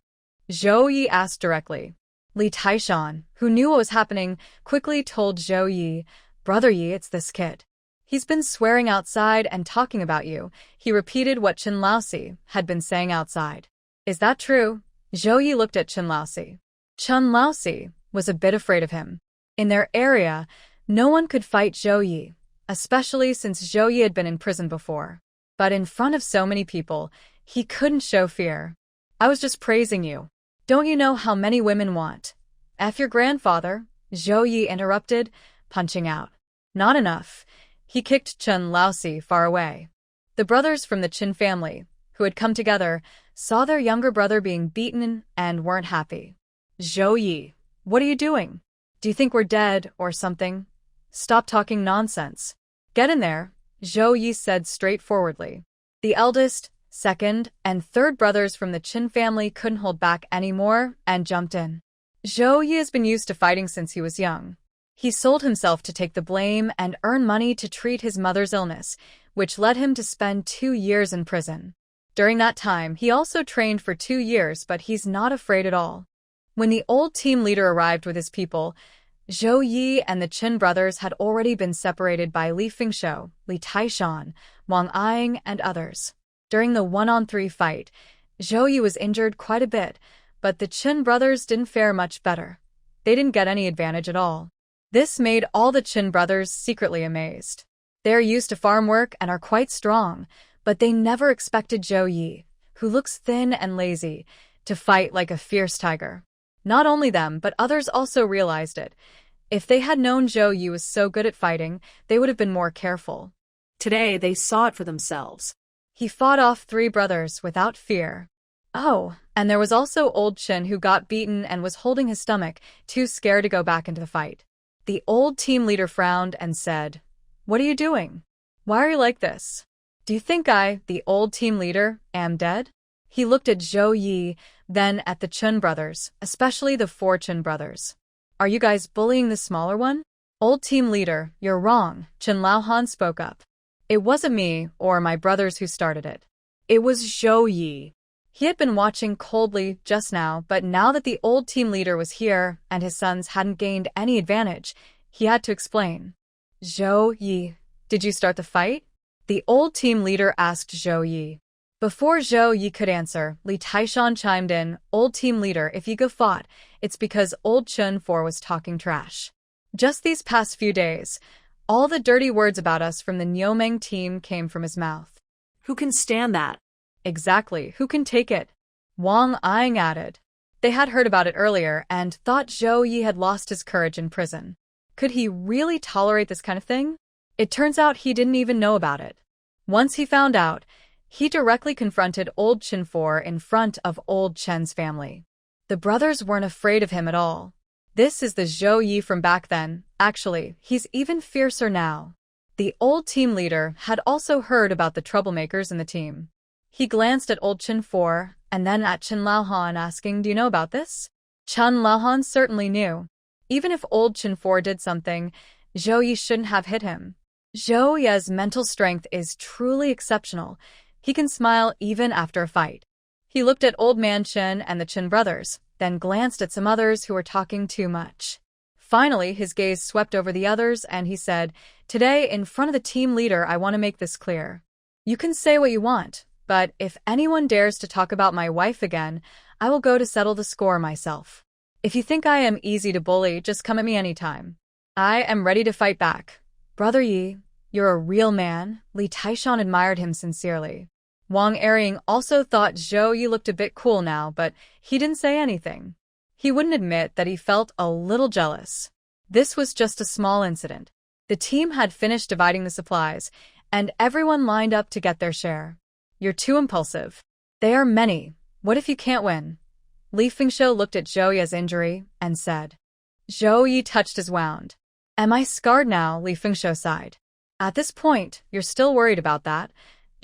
Zhou Ye asked directly. Li Taishan, who knew what was happening, quickly told Zhou Ye, Brother Ye, it's this kid. He's been swearing outside and talking about you. He repeated what Chen Laosi had been saying outside. Is that true? Zhao Ye looked at Chen Laosi. Chen Laosi was a bit afraid of him. In their area, no one could fight Zhao Ye, especially since Zhao Ye had been in prison before. But in front of so many people, he couldn't show fear. I was just praising you. Don't you know how many women want? F your grandfather, Zhao Ye interrupted, punching out. Not enough. He kicked Chen Laosi far away. The brothers from the Qin family, who had come together, saw their younger brother being beaten and weren't happy. Zhao Ye, what are you doing? Do you think we're dead or something? Stop talking nonsense. Get in there, Zhao Ye said straightforwardly. The eldest, second, and third brothers from the Qin family couldn't hold back anymore and jumped in. Zhao Ye has been used to fighting since he was young. He sold himself to take the blame and earn money to treat his mother's illness, which led him to spend 2 years in prison. During that time, he also trained for 2 years, but he's not afraid at all. When the old team leader arrived with his people, Zhao Ye and the Qin brothers had already been separated by Li Fengshou, Li Taishan, Wang Ying, and others. During the 1-on-3 fight, Zhao Ye was injured quite a bit, but the Qin brothers didn't fare much better. They didn't get any advantage at all. This made all the Qin brothers secretly amazed. They are used to farm work and are quite strong, but they never expected Zhao Ye, who looks thin and lazy, to fight like a fierce tiger. Not only them, but others also realized it. If they had known Zhao Ye was so good at fighting, they would have been more careful. Today, they saw it for themselves. He fought off 3 brothers without fear. Oh, and there was also old Qin who got beaten and was holding his stomach, too scared to go back into the fight. The old team leader frowned and said, "What are you doing? Why are you like this? Do you think I, the old team leader, am dead?" He looked at Zhao Ye, then at the Qin brothers, especially the 4 Qin brothers. "Are you guys bullying the smaller one?" "Old team leader, you're wrong," Chen Laohan spoke up. "It wasn't me or my brothers who started it. It was Zhao Ye." He had been watching coldly just now, but now that the old team leader was here and his sons hadn't gained any advantage, he had to explain. "Zhao Ye, did you start the fight?" The old team leader asked Zhao Ye. Before Zhao Ye could answer, Li Taishan chimed in, "Old team leader, if Yiga fought, it's because old Chen 4 was talking trash. Just these past few days, all the dirty words about us from the Niumeng team came from his mouth." Who can stand that? Exactly, who can take it? Wang Ying added. They had heard about it earlier and thought Zhao Ye had lost his courage in prison. Could he really tolerate this kind of thing? It turns out he didn't even know about it. Once he found out, he directly confronted old Chen 4 in front of old Chen's family. The brothers weren't afraid of him at all. This is the Zhao Ye from back then. Actually, he's even fiercer now. The old team leader had also heard about the troublemakers in the team. He glanced at old Chen 4 and then at Chen Laohan, asking, "Do you know about this?" Chen Laohan certainly knew. Even if old Chen 4 did something, Zhao Ye shouldn't have hit him. Zhao Ye's mental strength is truly exceptional. He can smile even after a fight. He looked at old man Chen and the Chen brothers, then glanced at some others who were talking too much. Finally, his gaze swept over the others and he said, "Today, in front of the team leader, I want to make this clear. You can say what you want, but if anyone dares to talk about my wife again, I will go to settle the score myself. If you think I am easy to bully, just come at me anytime. I am ready to fight back." "Brother Ye, you're a real man," Li Taishan admired him sincerely. Wang Ying also thought Zhao Ye looked a bit cool now, but he didn't say anything. He wouldn't admit that he felt a little jealous. This was just a small incident. The team had finished dividing the supplies, and everyone lined up to get their share. "You're too impulsive. They are many. What if you can't win?" Li Fengshou looked at Zhao Ye's injury and said. Zhao Ye touched his wound. "Am I scarred now?" Li Fengshou sighed. "At this point, you're still worried about that."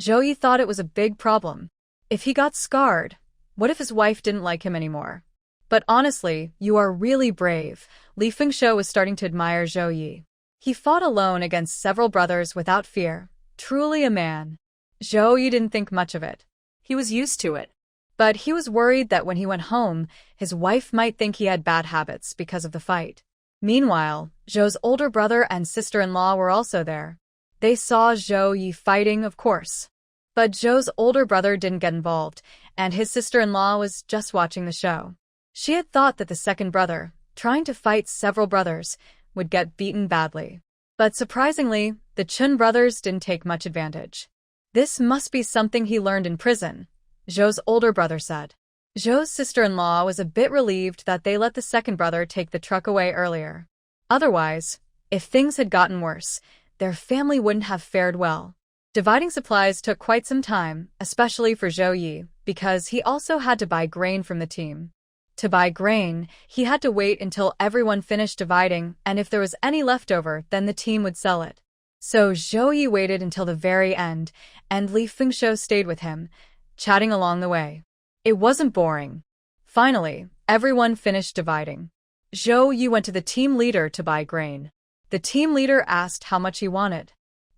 Zhao Ye thought it was a big problem. If he got scarred, what if his wife didn't like him anymore? "But honestly, you are really brave." Li Fengshou was starting to admire Zhao Ye. He fought alone against several brothers without fear. Truly a man. Zhao Ye didn't think much of it. He was used to it. But he was worried that when he went home, his wife might think he had bad habits because of the fight. Meanwhile, Zhou's older brother and sister-in-law were also there. They saw Zhao Ye fighting, of course. But Zhou's older brother didn't get involved, and his sister-in-law was just watching the show. She had thought that the second brother, trying to fight several brothers, would get beaten badly. But surprisingly, the Chun brothers didn't take much advantage. This must be something he learned in prison, Zhou's older brother said. Zhou's sister-in-law was a bit relieved that they let the second brother take the truck away earlier. Otherwise, if things had gotten worse, their family wouldn't have fared well. Dividing supplies took quite some time, especially for Zhao Ye, because he also had to buy grain from the team. To buy grain, he had to wait until everyone finished dividing, and if there was any leftover, then the team would sell it. So Zhao Ye waited until the very end, and Li Fengshou stayed with him, chatting along the way. It wasn't boring. Finally, everyone finished dividing. Zhao Ye went to the team leader to buy grain. The team leader asked how much he wanted.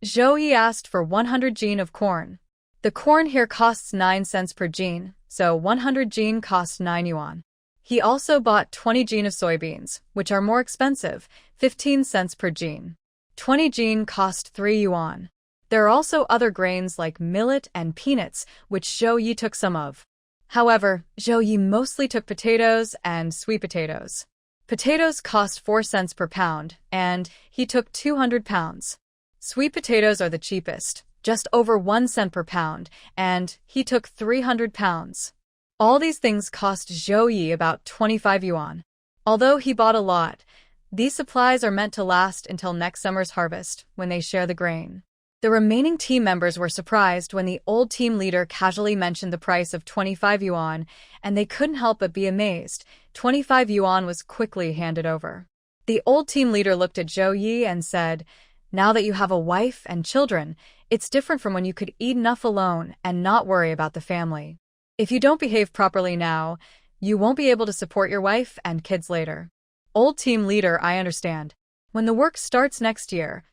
Zhao Ye asked for 100 jin of corn. The corn here costs 9 cents per jin, so 100 jin cost 9 yuan. He also bought 20 jin of soybeans, which are more expensive, 15 cents per jin. 20 jin cost 3 yuan. There are also other grains like millet and peanuts, which Zhao Ye took some of. However, Zhao Ye mostly took potatoes and sweet potatoes. Potatoes cost 4 cents per pound, and he took 200 pounds. Sweet potatoes are the cheapest, just over 1 cent per pound, and he took 300 pounds. All these things cost Zhao Ye about 25 yuan. Although he bought a lot, these supplies are meant to last until next summer's harvest, when they share the grain. The remaining team members were surprised when the old team leader casually mentioned the price of 25 yuan, and they couldn't help but be amazed. 25 yuan was quickly handed over. The old team leader looked at Zhao Ye and said, "Now that you have a wife and children, it's different from when you could eat enough alone and not worry about the family. If you don't behave properly now, you won't be able to support your wife and kids later." Old team leader, I understand. When the work starts next year,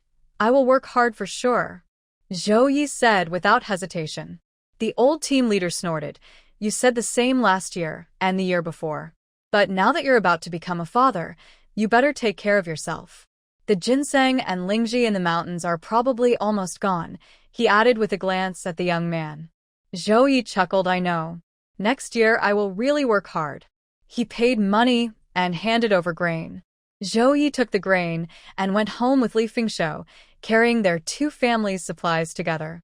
I will work hard for sure, Zhao Ye said without hesitation. The old team leader snorted. You said the same last year and the year before. But now that you're about to become a father, you better take care of yourself. The ginseng and lingji in the mountains are probably almost gone, he added with a glance at the young man. Zhao Ye chuckled, I know. Next year I will really work hard. He paid money and handed over grain. Zhao Ye took the grain and went home with Li Fengshou, carrying their two families' supplies together.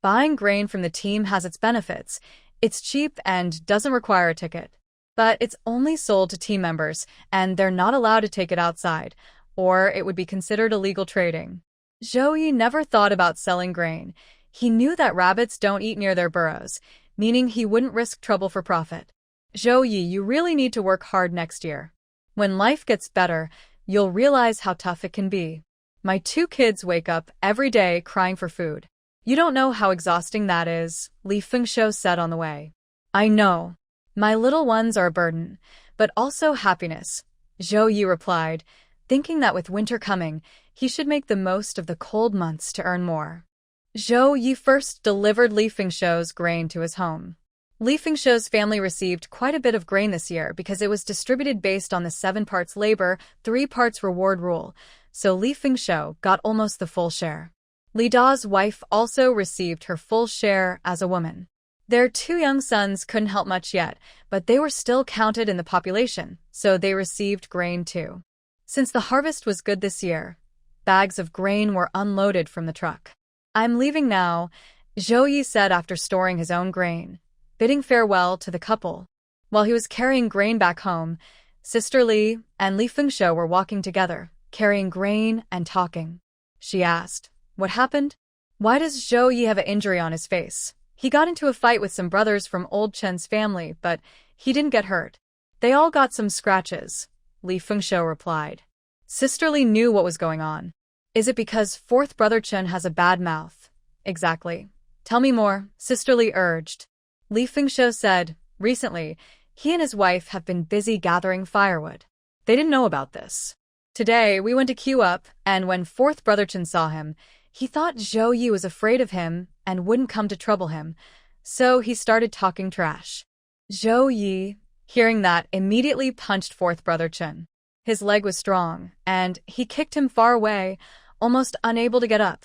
Buying grain from the team has its benefits. It's cheap and doesn't require a ticket. But it's only sold to team members, and they're not allowed to take it outside, or it would be considered illegal trading. Zhao Ye never thought about selling grain. He knew that rabbits don't eat near their burrows, meaning he wouldn't risk trouble for profit. Zhao Ye, you really need to work hard next year. When life gets better, you'll realize how tough it can be. My two kids wake up every day crying for food. You don't know how exhausting that is, Li Fengshou said on the way. I know. My little ones are a burden, but also happiness, Zhao Ye replied, thinking that with winter coming, he should make the most of the cold months to earn more. Zhao Ye first delivered Li Fengshou's grain to his home. Li Fengshou's family received quite a bit of grain this year because it was distributed based on the 7 parts labor, 3 parts reward rule, so Li Fengshou got almost the full share. Li Da's wife also received her full share as a woman. Their 2 young sons couldn't help much yet, but they were still counted in the population, so they received grain too. Since the harvest was good this year, bags of grain were unloaded from the truck. I'm leaving now, Zhao Ye said after storing his own grain, bidding farewell to the couple. While he was carrying grain back home, Sister Li and Li Fengshou were walking together, carrying grain and talking. She asked, "What happened? Why does Zhao Ye have an injury on his face?" He got into a fight with some brothers from old Chen's family, but he didn't get hurt. They all got some scratches, Li Fengshou replied. Sister Li knew what was going on. Is it because 4th brother Chen has a bad mouth? Exactly. Tell me more, Sister Li urged. Li Fengshou said, recently, he and his wife have been busy gathering firewood. They didn't know about this. Today, we went to queue up, and when 4th brother Chen saw him, he thought Zhao Ye was afraid of him and wouldn't come to trouble him, so he started talking trash. Zhao Ye, hearing that, immediately punched 4th brother Chen. His leg was strong, and he kicked him far away, almost unable to get up.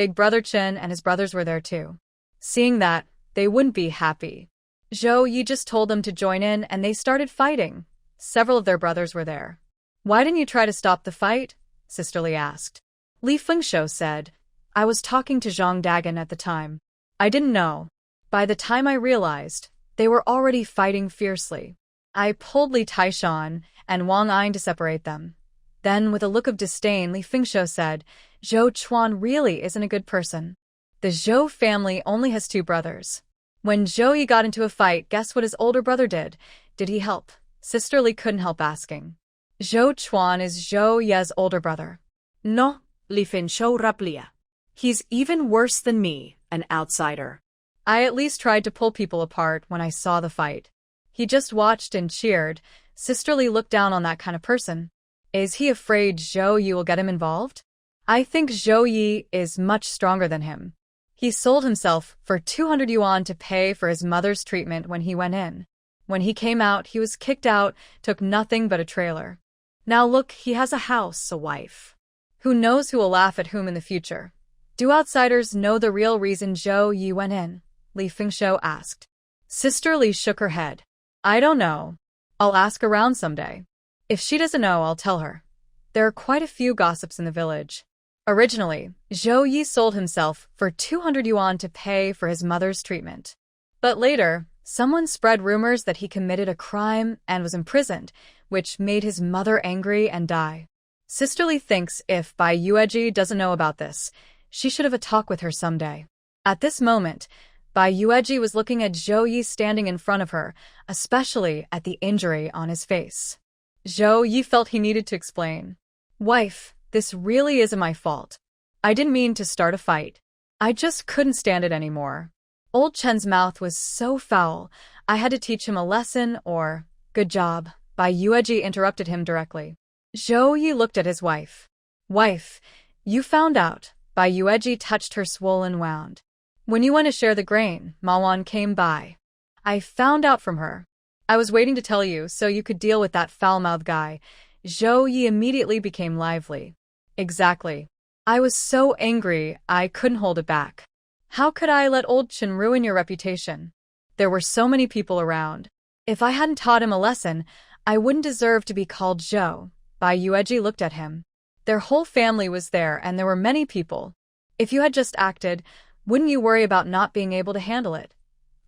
big brother Chen and his brothers were there too. Seeing that, they wouldn't be happy. Zhao Ye just told them to join in and they started fighting. Several of their brothers were there. Why didn't you try to stop the fight? Sister Li asked. Li Fengshou said, I was talking to Zhang Dagan at the time. I didn't know. By the time I realized, they were already fighting fiercely. I pulled Li Taishan and Wang Yin to separate them. Then, with a look of disdain, Li Fengshou said, Zhou Chuan really isn't a good person. The Zhou family only has 2 brothers. When Zhou Ye got into a fight, guess what his older brother did? Did he help? Sister Li couldn't help asking. Zhou Chuan is Zhou Ye's older brother. No, Li Fengshou replied. He's even worse than me, an outsider. I at least tried to pull people apart when I saw the fight. He just watched and cheered. Sister Li looked down on that kind of person. Is he afraid Zhou Ye will get him involved? I think Zhou Ye is much stronger than him. He sold himself for 200 yuan to pay for his mother's treatment when he went in. When he came out, he was kicked out, took nothing but a trailer. Now look, he has a house, a wife. Who knows who will laugh at whom in the future? Do outsiders know the real reason Zhou Ye went in? Li Fengshou asked. Sister Li shook her head. I don't know. I'll ask around someday. If she doesn't know, I'll tell her. There are quite a few gossips in the village. Originally, Zhou Ye sold himself for 200 yuan to pay for his mother's treatment. But later, someone spread rumors that he committed a crime and was imprisoned, which made his mother angry and die. Sister Li thinks if Bai Yueji doesn't know about this, she should have a talk with her someday. At this moment, Bai Yueji was looking at Zhou Ye standing in front of her, especially at the injury on his face. Zhou Ye felt he needed to explain. Wife, this really isn't my fault. I didn't mean to start a fight. I just couldn't stand it anymore. Old Chen's mouth was so foul, I had to teach him a lesson or, good job. Bai Yueji interrupted him directly. Zhou Ye looked at his wife. Wife, you found out. Bai Yueji touched her swollen wound. When you went to share the grain, Mawan came by. I found out from her. I was waiting to tell you so you could deal with that foul-mouthed guy. Zhou Ye immediately became lively. Exactly. I was so angry, I couldn't hold it back. How could I let old Chen ruin your reputation? There were so many people around. If I hadn't taught him a lesson, I wouldn't deserve to be called Zhou. Bai Yueji looked at him. Their whole family was there and there were many people. If you had just acted, wouldn't you worry about not being able to handle it?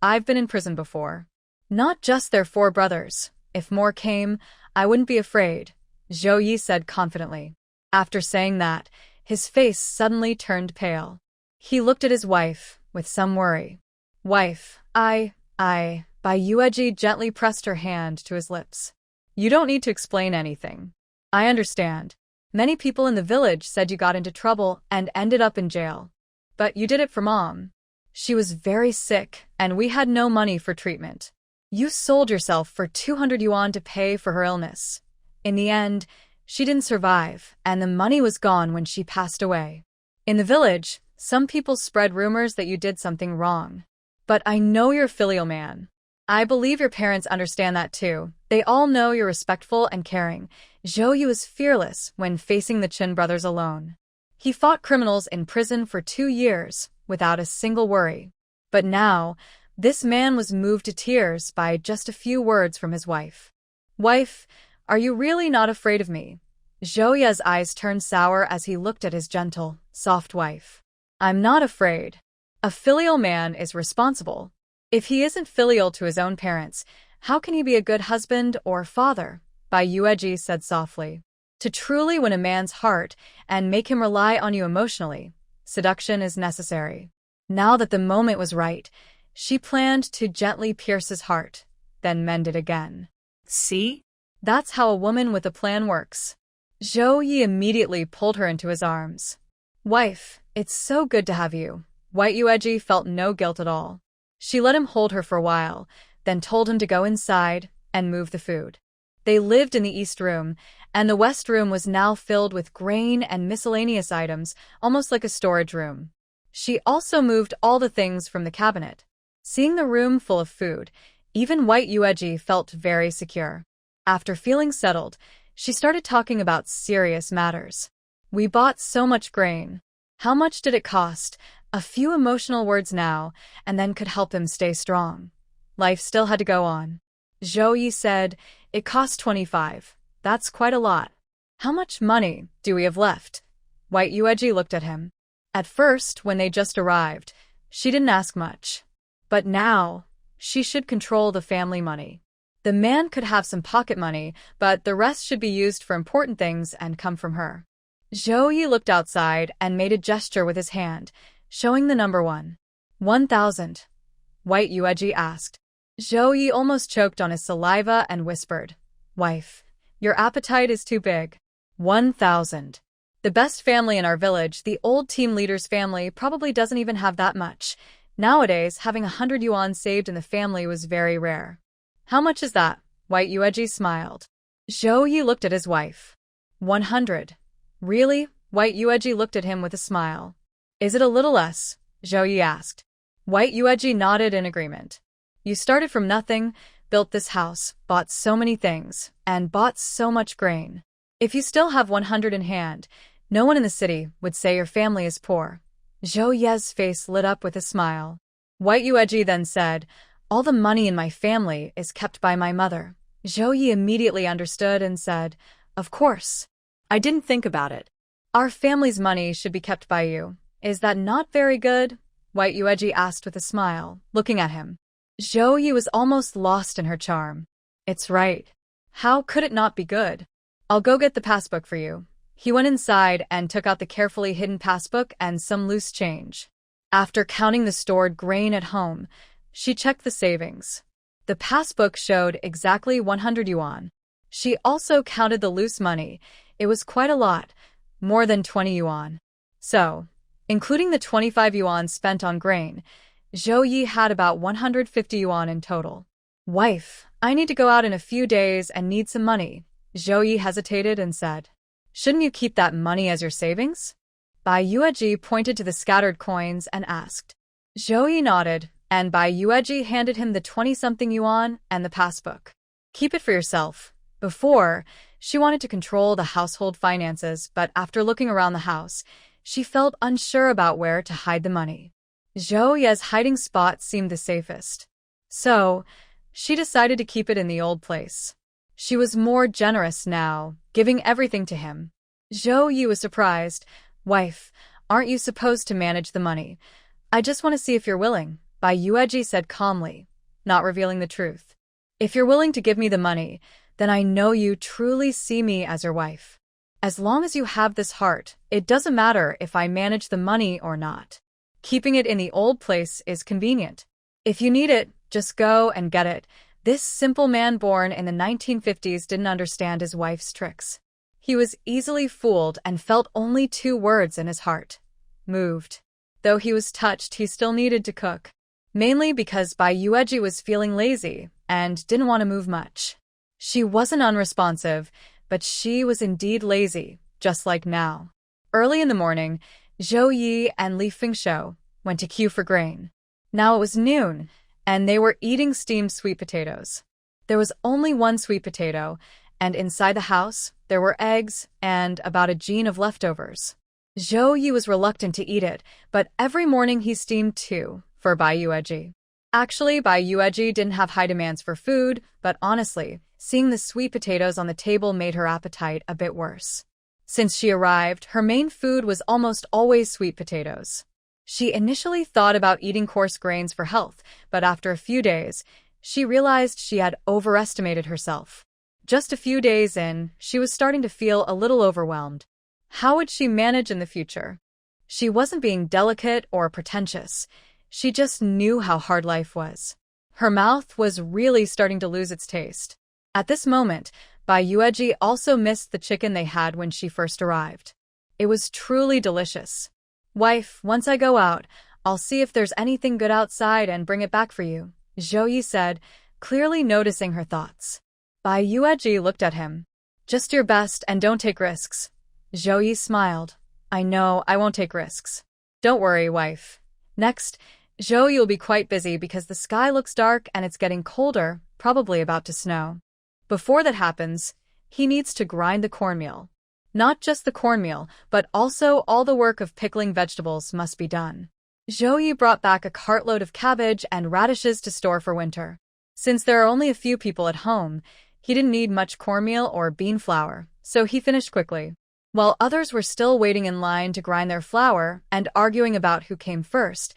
I've been in prison before. Not just their 4 brothers. If more came, I wouldn't be afraid, Zhou Ye said confidently. After saying that, his face suddenly turned pale. He looked at his wife, with some worry. Wife, Bai Yueji gently pressed her hand to his lips. You don't need to explain anything. I understand. Many people in the village said you got into trouble and ended up in jail. But you did it for Mom. She was very sick, and we had no money for treatment. You sold yourself for 200 yuan to pay for her illness. In the end, she didn't survive, and the money was gone when she passed away. In the village, some people spread rumors that you did something wrong. But I know you're a filial man. I believe your parents understand that too. They all know you're respectful and caring. Zhou Ye was fearless when facing the Chen brothers alone. He fought criminals in prison for 2 years, without a single worry. But now, this man was moved to tears by just a few words from his wife. Wife, are you really not afraid of me? Zhou Ye's eyes turned sour as he looked at his gentle, soft wife. I'm not afraid. A filial man is responsible. If he isn't filial to his own parents, how can he be a good husband or father? Bai Yueji said softly. To truly win a man's heart and make him rely on you emotionally, seduction is necessary. Now that the moment was right, she planned to gently pierce his heart, then mend it again. See? That's how a woman with a plan works. Zhou Ye immediately pulled her into his arms. Wife, it's so good to have you. White Yueji felt no guilt at all. She let him hold her for a while, then told him to go inside and move the food. They lived in the east room, and the west room was now filled with grain and miscellaneous items, almost like a storage room. She also moved all the things from the cabinet. Seeing the room full of food, even White Yueji felt very secure. After feeling settled, she started talking about serious matters. We bought so much grain. How much did it cost? A few emotional words now, and then could help him stay strong. Life still had to go on. Zhao Ye said, "It cost 25. That's quite a lot. How much money do we have left?" White Yueji looked at him. At first, when they just arrived, she didn't ask much. But now, she should control the family money. The man could have some pocket money, but the rest should be used for important things and come from her. Zhao Ye looked outside and made a gesture with his hand, showing the number 1. 1,000. White Yueji asked. Zhao Ye almost choked on his saliva and whispered, "Wife, your appetite is too big. 1,000. The best family in our village, the old team leader's family, probably doesn't even have that much. Nowadays, having 100 yuan saved in the family was very rare." "How much is that?" White Yueji smiled. Zhao Ye looked at his wife. 100. "Really?" White Yueji looked at him with a smile. "Is it a little less?" Zhao Ye asked. White Yueji nodded in agreement. "You started from nothing, built this house, bought so many things, and bought so much grain. If you still have 100 in hand, no one in the city would say your family is poor." Zhao Ye's face lit up with a smile. White Yueji then said, "All the money in my family is kept by my mother." Zhao Ye immediately understood and said, "Of course. I didn't think about it. Our family's money should be kept by you. Is that not very good?" White Yueji asked with a smile, looking at him. Zhao Ye was almost lost in her charm. "It's right. How could it not be good? I'll go get the passbook for you." He went inside and took out the carefully hidden passbook and some loose change. After counting the stored grain at home, she checked the savings. The passbook showed exactly 100 yuan. She also counted the loose money. It was quite a lot, more than 20 yuan. So, including the 25 yuan spent on grain, Zhao Ye had about 150 yuan in total. "Wife, I need to go out in a few days and need some money." Zhao Ye hesitated and said, "Shouldn't you keep that money as your savings?" Bai Yueji pointed to the scattered coins and asked. Zhao Ye nodded, and Bai Yueji handed him the 20-something yuan and the passbook. "Keep it for yourself." Before, she wanted to control the household finances, but after looking around the house, she felt unsure about where to hide the money. Zhao Ye's hiding spot seemed the safest. So, she decided to keep it in the old place. She was more generous now, giving everything to him. Zhao Ye was surprised. "Wife, aren't you supposed to manage the money? I just want to see if you're willing," Bai Yueji said calmly, not revealing the truth. "If you're willing to give me the money, then I know you truly see me as your wife. As long as you have this heart, it doesn't matter if I manage the money or not. Keeping it in the old place is convenient. If you need it, just go and get it." This simple man born in the 1950s didn't understand his wife's tricks. He was easily fooled and felt only 2 words in his heart: moved. Though he was touched, he still needed to cook. Mainly because Bai Yueji was feeling lazy and didn't want to move much. She wasn't unresponsive, but she was indeed lazy, just like now. Early in the morning, Zhao Ye and Li Fengshou went to queue for grain. Now it was noon, and they were eating steamed sweet potatoes. There was only one sweet potato, and inside the house, there were eggs and about a gene of leftovers. Zhao Ye was reluctant to eat it, but every morning he steamed 2 for Bai Yueji. Actually, Bai Yueji didn't have high demands for food, but honestly, seeing the sweet potatoes on the table made her appetite a bit worse. Since she arrived, her main food was almost always sweet potatoes. She initially thought about eating coarse grains for health, but after a few days, she realized she had overestimated herself. Just a few days in, she was starting to feel a little overwhelmed. How would she manage in the future? She wasn't being delicate or pretentious. She just knew how hard life was. Her mouth was really starting to lose its taste. At this moment, Bai Yueji also missed the chicken they had when she first arrived. It was truly delicious. "Wife, once I go out, I'll see if there's anything good outside and bring it back for you," Zhao Ye said, clearly noticing her thoughts. Bai Yueji looked at him. "Just your best and don't take risks." Zhao Ye smiled. "I know, I won't take risks. Don't worry, wife." Next, Zhao Ye will be quite busy because the sky looks dark and it's getting colder, probably about to snow. Before that happens, he needs to grind the cornmeal. Not just the cornmeal, but also all the work of pickling vegetables must be done. Zhao Ye brought back a cartload of cabbage and radishes to store for winter. Since there are only a few people at home, he didn't need much cornmeal or bean flour, so he finished quickly. While others were still waiting in line to grind their flour and arguing about who came first,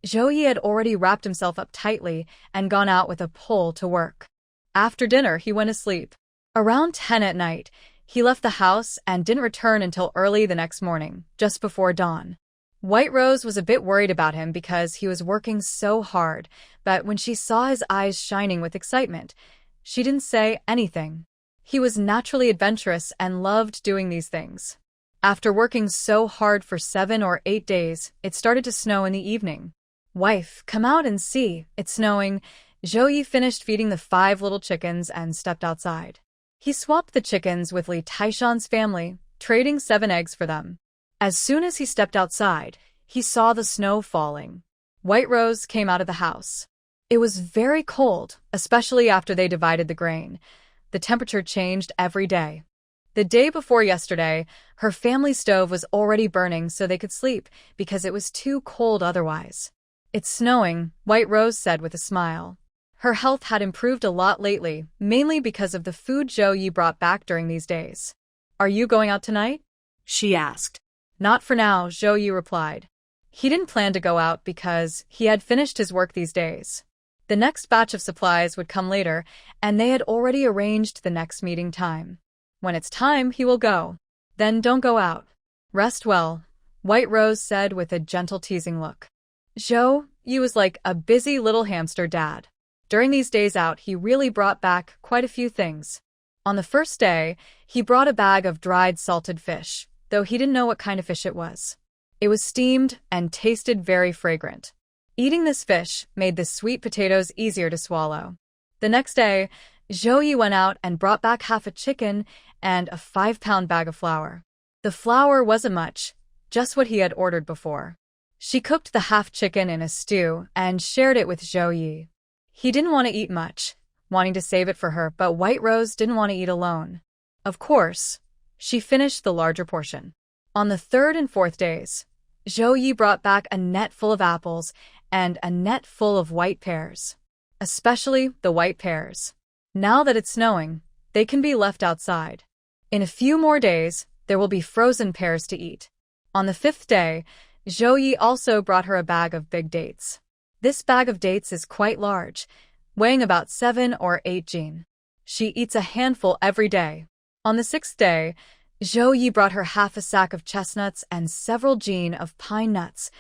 Zhao Ye had already wrapped himself up tightly and gone out with a pole to work. After dinner, he went to sleep. Around 10 at night, he left the house and didn't return until early the next morning, just before dawn. White Rose was a bit worried about him because he was working so hard, but when she saw his eyes shining with excitement, she didn't say anything. He was naturally adventurous and loved doing these things. After working so hard for 7 or 8 days, it started to snow in the evening. "Wife, come out and see, it's snowing." Zhao Ye finished feeding the 5 little chickens and stepped outside. He swapped the chickens with Li Taishan's family, trading 7 eggs for them. As soon as he stepped outside, he saw the snow falling. White Rose came out of the house. It was very cold, especially after they divided the grain. The temperature changed every day. The day before yesterday, her family stove was already burning so they could sleep because it was too cold otherwise. "It's snowing," White Rose said with a smile. Her health had improved a lot lately, mainly because of the food Zhao Ye brought back during these days. "Are you going out tonight?" she asked. "Not for now," Zhao Ye replied. He didn't plan to go out because he had finished his work these days. The next batch of supplies would come later, and they had already arranged the next meeting time. When it's time, he will go. "Then don't go out. Rest well," White Rose said with a gentle teasing look. Zhao Ye was like a busy little hamster dad. During these days out, he really brought back quite a few things. On the first day, he brought a bag of dried salted fish, though he didn't know what kind of fish it was. It was steamed and tasted very fragrant. Eating this fish made the sweet potatoes easier to swallow. The next day, Zhao Ye went out and brought back half a chicken and a 5-pound bag of flour. The flour wasn't much, just what he had ordered before. She cooked the half chicken in a stew and shared it with Zhao Ye. He didn't want to eat much, wanting to save it for her, but White Rose didn't want to eat alone. Of course, she finished the larger portion. On the 3rd and 4th days, Zhao Ye brought back a net full of apples and a net full of white pears, especially the white pears. Now that it's snowing, they can be left outside. In a few more days, there will be frozen pears to eat. On the 5th day, Zhao Ye also brought her a bag of big dates. This bag of dates is quite large, weighing about 7 or 8 jin. She eats a handful every day. On the 6th day, Zhao Ye brought her half a sack of chestnuts and several jin of pine nuts,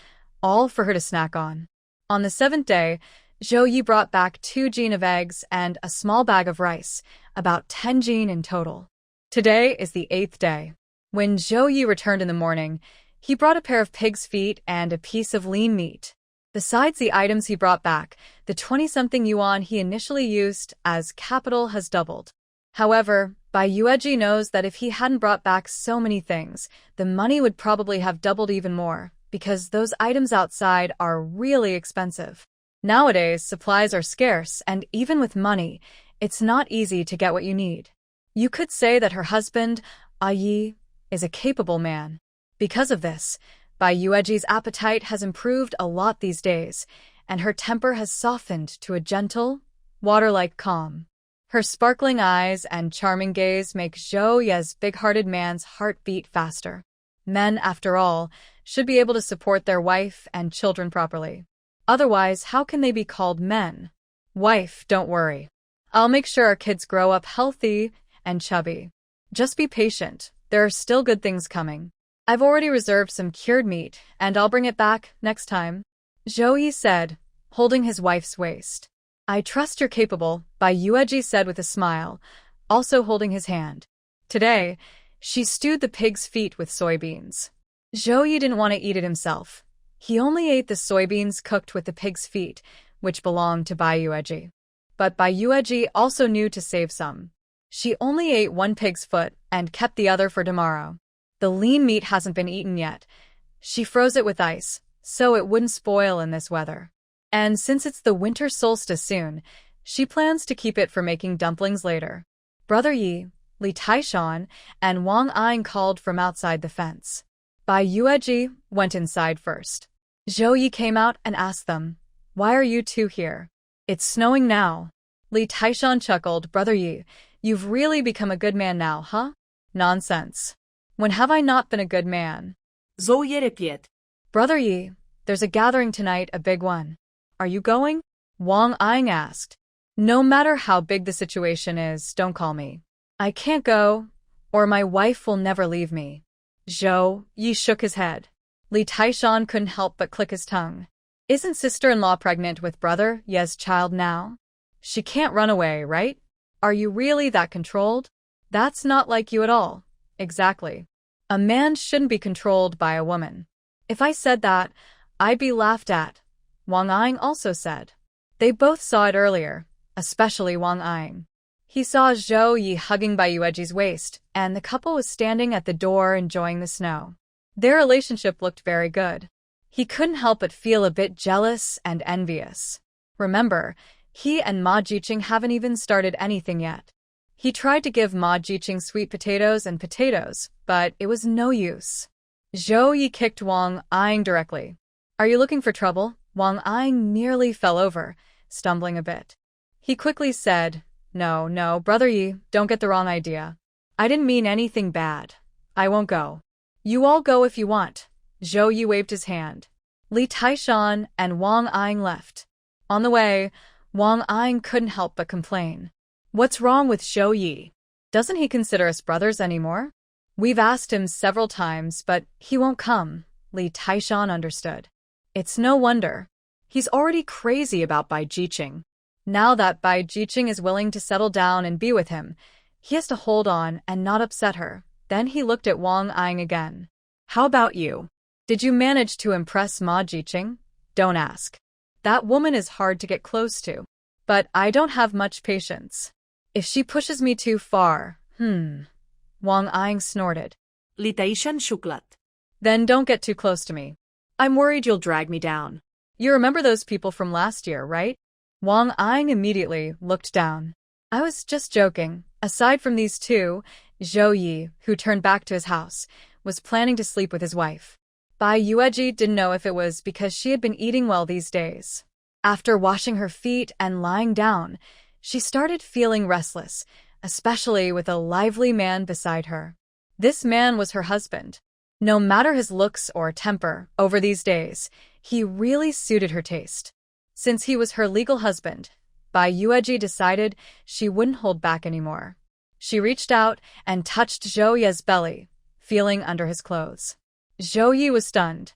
all for her to snack on. On the 7th day, Zhao Ye brought back 2 jin of eggs and a small bag of rice, about 10 jin in total. Today is the 8th day. When Zhao Ye returned in the morning, he brought a pair of pig's feet and a piece of lean meat. Besides the items he brought back, the 20-something yuan he initially used as capital has doubled. However, Bai Yueji knows that if he hadn't brought back so many things, the money would probably have doubled even more, because those items outside are really expensive. Nowadays, supplies are scarce, and even with money, it's not easy to get what you need. You could say that her husband, Yi, is a capable man. Because of this, Bai Yueji's appetite has improved a lot these days, and her temper has softened to a gentle, water-like calm. Her sparkling eyes and charming gaze make Zhao Ye's big-hearted man's heart beat faster. Men, after all, should be able to support their wife and children properly. Otherwise, how can they be called men? "Wife, don't worry. I'll make sure our kids grow up healthy and chubby. Just be patient, there are still good things coming. I've already reserved some cured meat, and I'll bring it back next time," Zhao Ye said, holding his wife's waist. "I trust you're capable," Bai Yueji said with a smile, also holding his hand. Today, she stewed the pig's feet with soybeans. Zhao Ye didn't want to eat it himself. He only ate the soybeans cooked with the pig's feet, which belonged to Bai Yueji. But Bai Yueji also knew to save some. She only ate 1 pig's foot and kept the other for tomorrow. The lean meat hasn't been eaten yet. She froze it with ice, so it wouldn't spoil in this weather. And since it's the winter solstice soon, she plans to keep it for making dumplings later. "Brother Yi, Li Taishan and Wang Ying called from outside the fence. Bai Yueji went inside first. Zhao Ye came out and asked them, "Why are you two here? It's snowing now." Li Taishan chuckled, "Brother Yi, you've really become a good man now, huh?" "Nonsense. When have I not been a good man?" Zhao Ye replied. "Brother Yi, there's a gathering tonight, a big one. Are you going?" Wang Ying asked. "No matter how big the situation is, don't call me. I can't go, or my wife will never leave me." Zhao Ye shook his head. Li Taishan couldn't help but click his tongue. "Isn't sister-in-law pregnant with brother Ye's child now? She can't run away, right? Are you really that controlled? That's not like you at all." "Exactly. A man shouldn't be controlled by a woman. If I said that, I'd be laughed at," Wang Ying also said. They both saw it earlier, especially Wang Ying. He saw Zhao Ye hugging Bai Yueji's waist, and the couple was standing at the door enjoying the snow. Their relationship looked very good. He couldn't help but feel a bit jealous and envious. Remember, he and Ma Jiqing haven't even started anything yet. He tried to give Ma Jiqing sweet potatoes, but it was no use. Zhao Ye kicked Wang Ying directly. "Are you looking for trouble?" Wang Ying nearly fell over, stumbling a bit. He quickly said, No, Brother Yi, don't get the wrong idea. I didn't mean anything bad. I won't go. You all go if you want." Zhao Ye waved his hand. Li Taishan and Wang Ying left. On the way, Wang Ying couldn't help but complain. "What's wrong with Zhao Ye? Doesn't he consider us brothers anymore? We've asked him several times, but he won't come." Li Taishan understood. It's no wonder. He's already crazy about Bai Jiqing. Now that Bai Jiqing is willing to settle down and be with him, he has to hold on and not upset her. Then he looked at Wang Ying again. "How about you? Did you manage to impress Ma Jiqing?" "Don't ask. That woman is hard to get close to. But I don't have much patience. If she pushes me too far, Wang Ying snorted. Li Taishan shuklat. "Then don't get too close to me. I'm worried you'll drag me down." You remember those people from last year, right?" Wang Ying immediately looked down. "I was just joking. Aside from these two, Zhao Ye, who turned back to his house, was planning to sleep with his wife. Bai Yueji didn't know if it was because she had been eating well these days. After washing her feet and lying down, she started feeling restless, especially with a lively man beside her. This man was her husband. No matter his looks or temper, over these days, he really suited her taste. Since he was her legal husband, Bai Yueji decided she wouldn't hold back anymore. She reached out and touched Zhao Ye's belly, feeling under his clothes. Zhao Ye was stunned.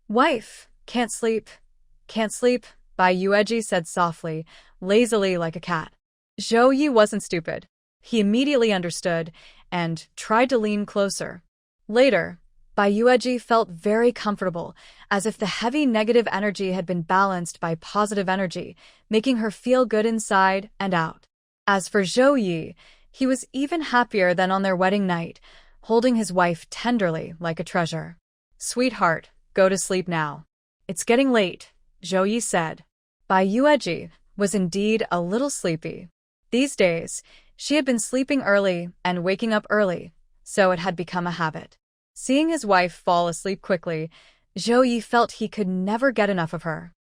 "Wife, can't sleep, Bai Yueji said softly, lazily like a cat. Zhao Ye wasn't stupid. He immediately understood and tried to lean closer. Later, Bai Yueji felt very comfortable, as if the heavy negative energy had been balanced by positive energy, making her feel good inside and out. As for Zhao Ye, he was even happier than on their wedding night, holding his wife tenderly like a treasure. "Sweetheart, go to sleep now. It's getting late," Zhao Ye said. Bai Yueji was indeed a little sleepy. These days, she had been sleeping early and waking up early, so it had become a habit. Seeing his wife fall asleep quickly, Zhao Ye felt he could never get enough of her.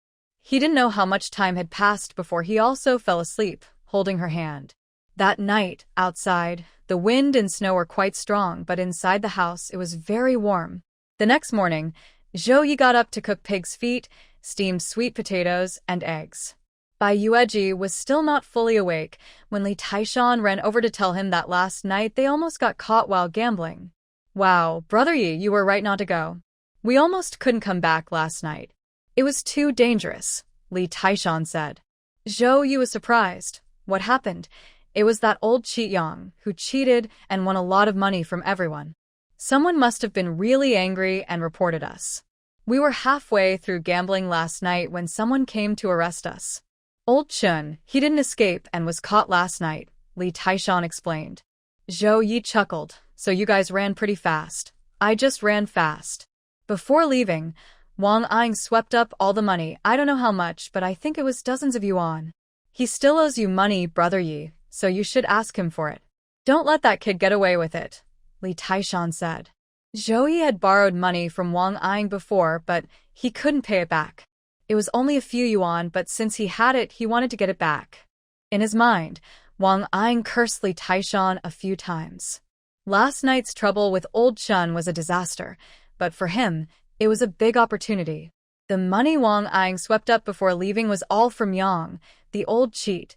He didn't know how much time had passed before he also fell asleep, holding her hand. That night, outside, the wind and snow were quite strong, but inside the house it was very warm. The next morning, Zhao Ye got up to cook pig's feet, steamed sweet potatoes, and eggs. Bai Yueji was still not fully awake when Li Taishan ran over to tell him that last night they almost got caught while gambling. "Wow, Brother Yi, you were right not to go. We almost couldn't come back last night. It was too dangerous," Li Taishan said. Zhao Ye was surprised. What happened? It was that old cheat Yang, who cheated and won a lot of money from everyone. Someone must have been really angry and reported us. We were halfway through gambling last night when someone came to arrest us. Old Chun, he didn't escape and was caught last night, Li Taishan explained. Zhao Ye chuckled. "So you guys ran pretty fast." "I just ran fast." Before leaving, Wang Ying swept up all the money. "I don't know how much, but I think it was dozens of yuan. He still owes you money, Brother Yi, so you should ask him for it." Don't let that kid get away with it, Li Taishan said. Zhao Ye had borrowed money from Wang Ying before, but he couldn't pay it back. It was only a few yuan, but since he had it, he wanted to get it back. In his mind, Wang Ying cursed Li Taishan a few times. Last night's trouble with old Chun was a disaster, but for him, it was a big opportunity. The money Wang Ying swept up before leaving was all from Yang, the old cheat,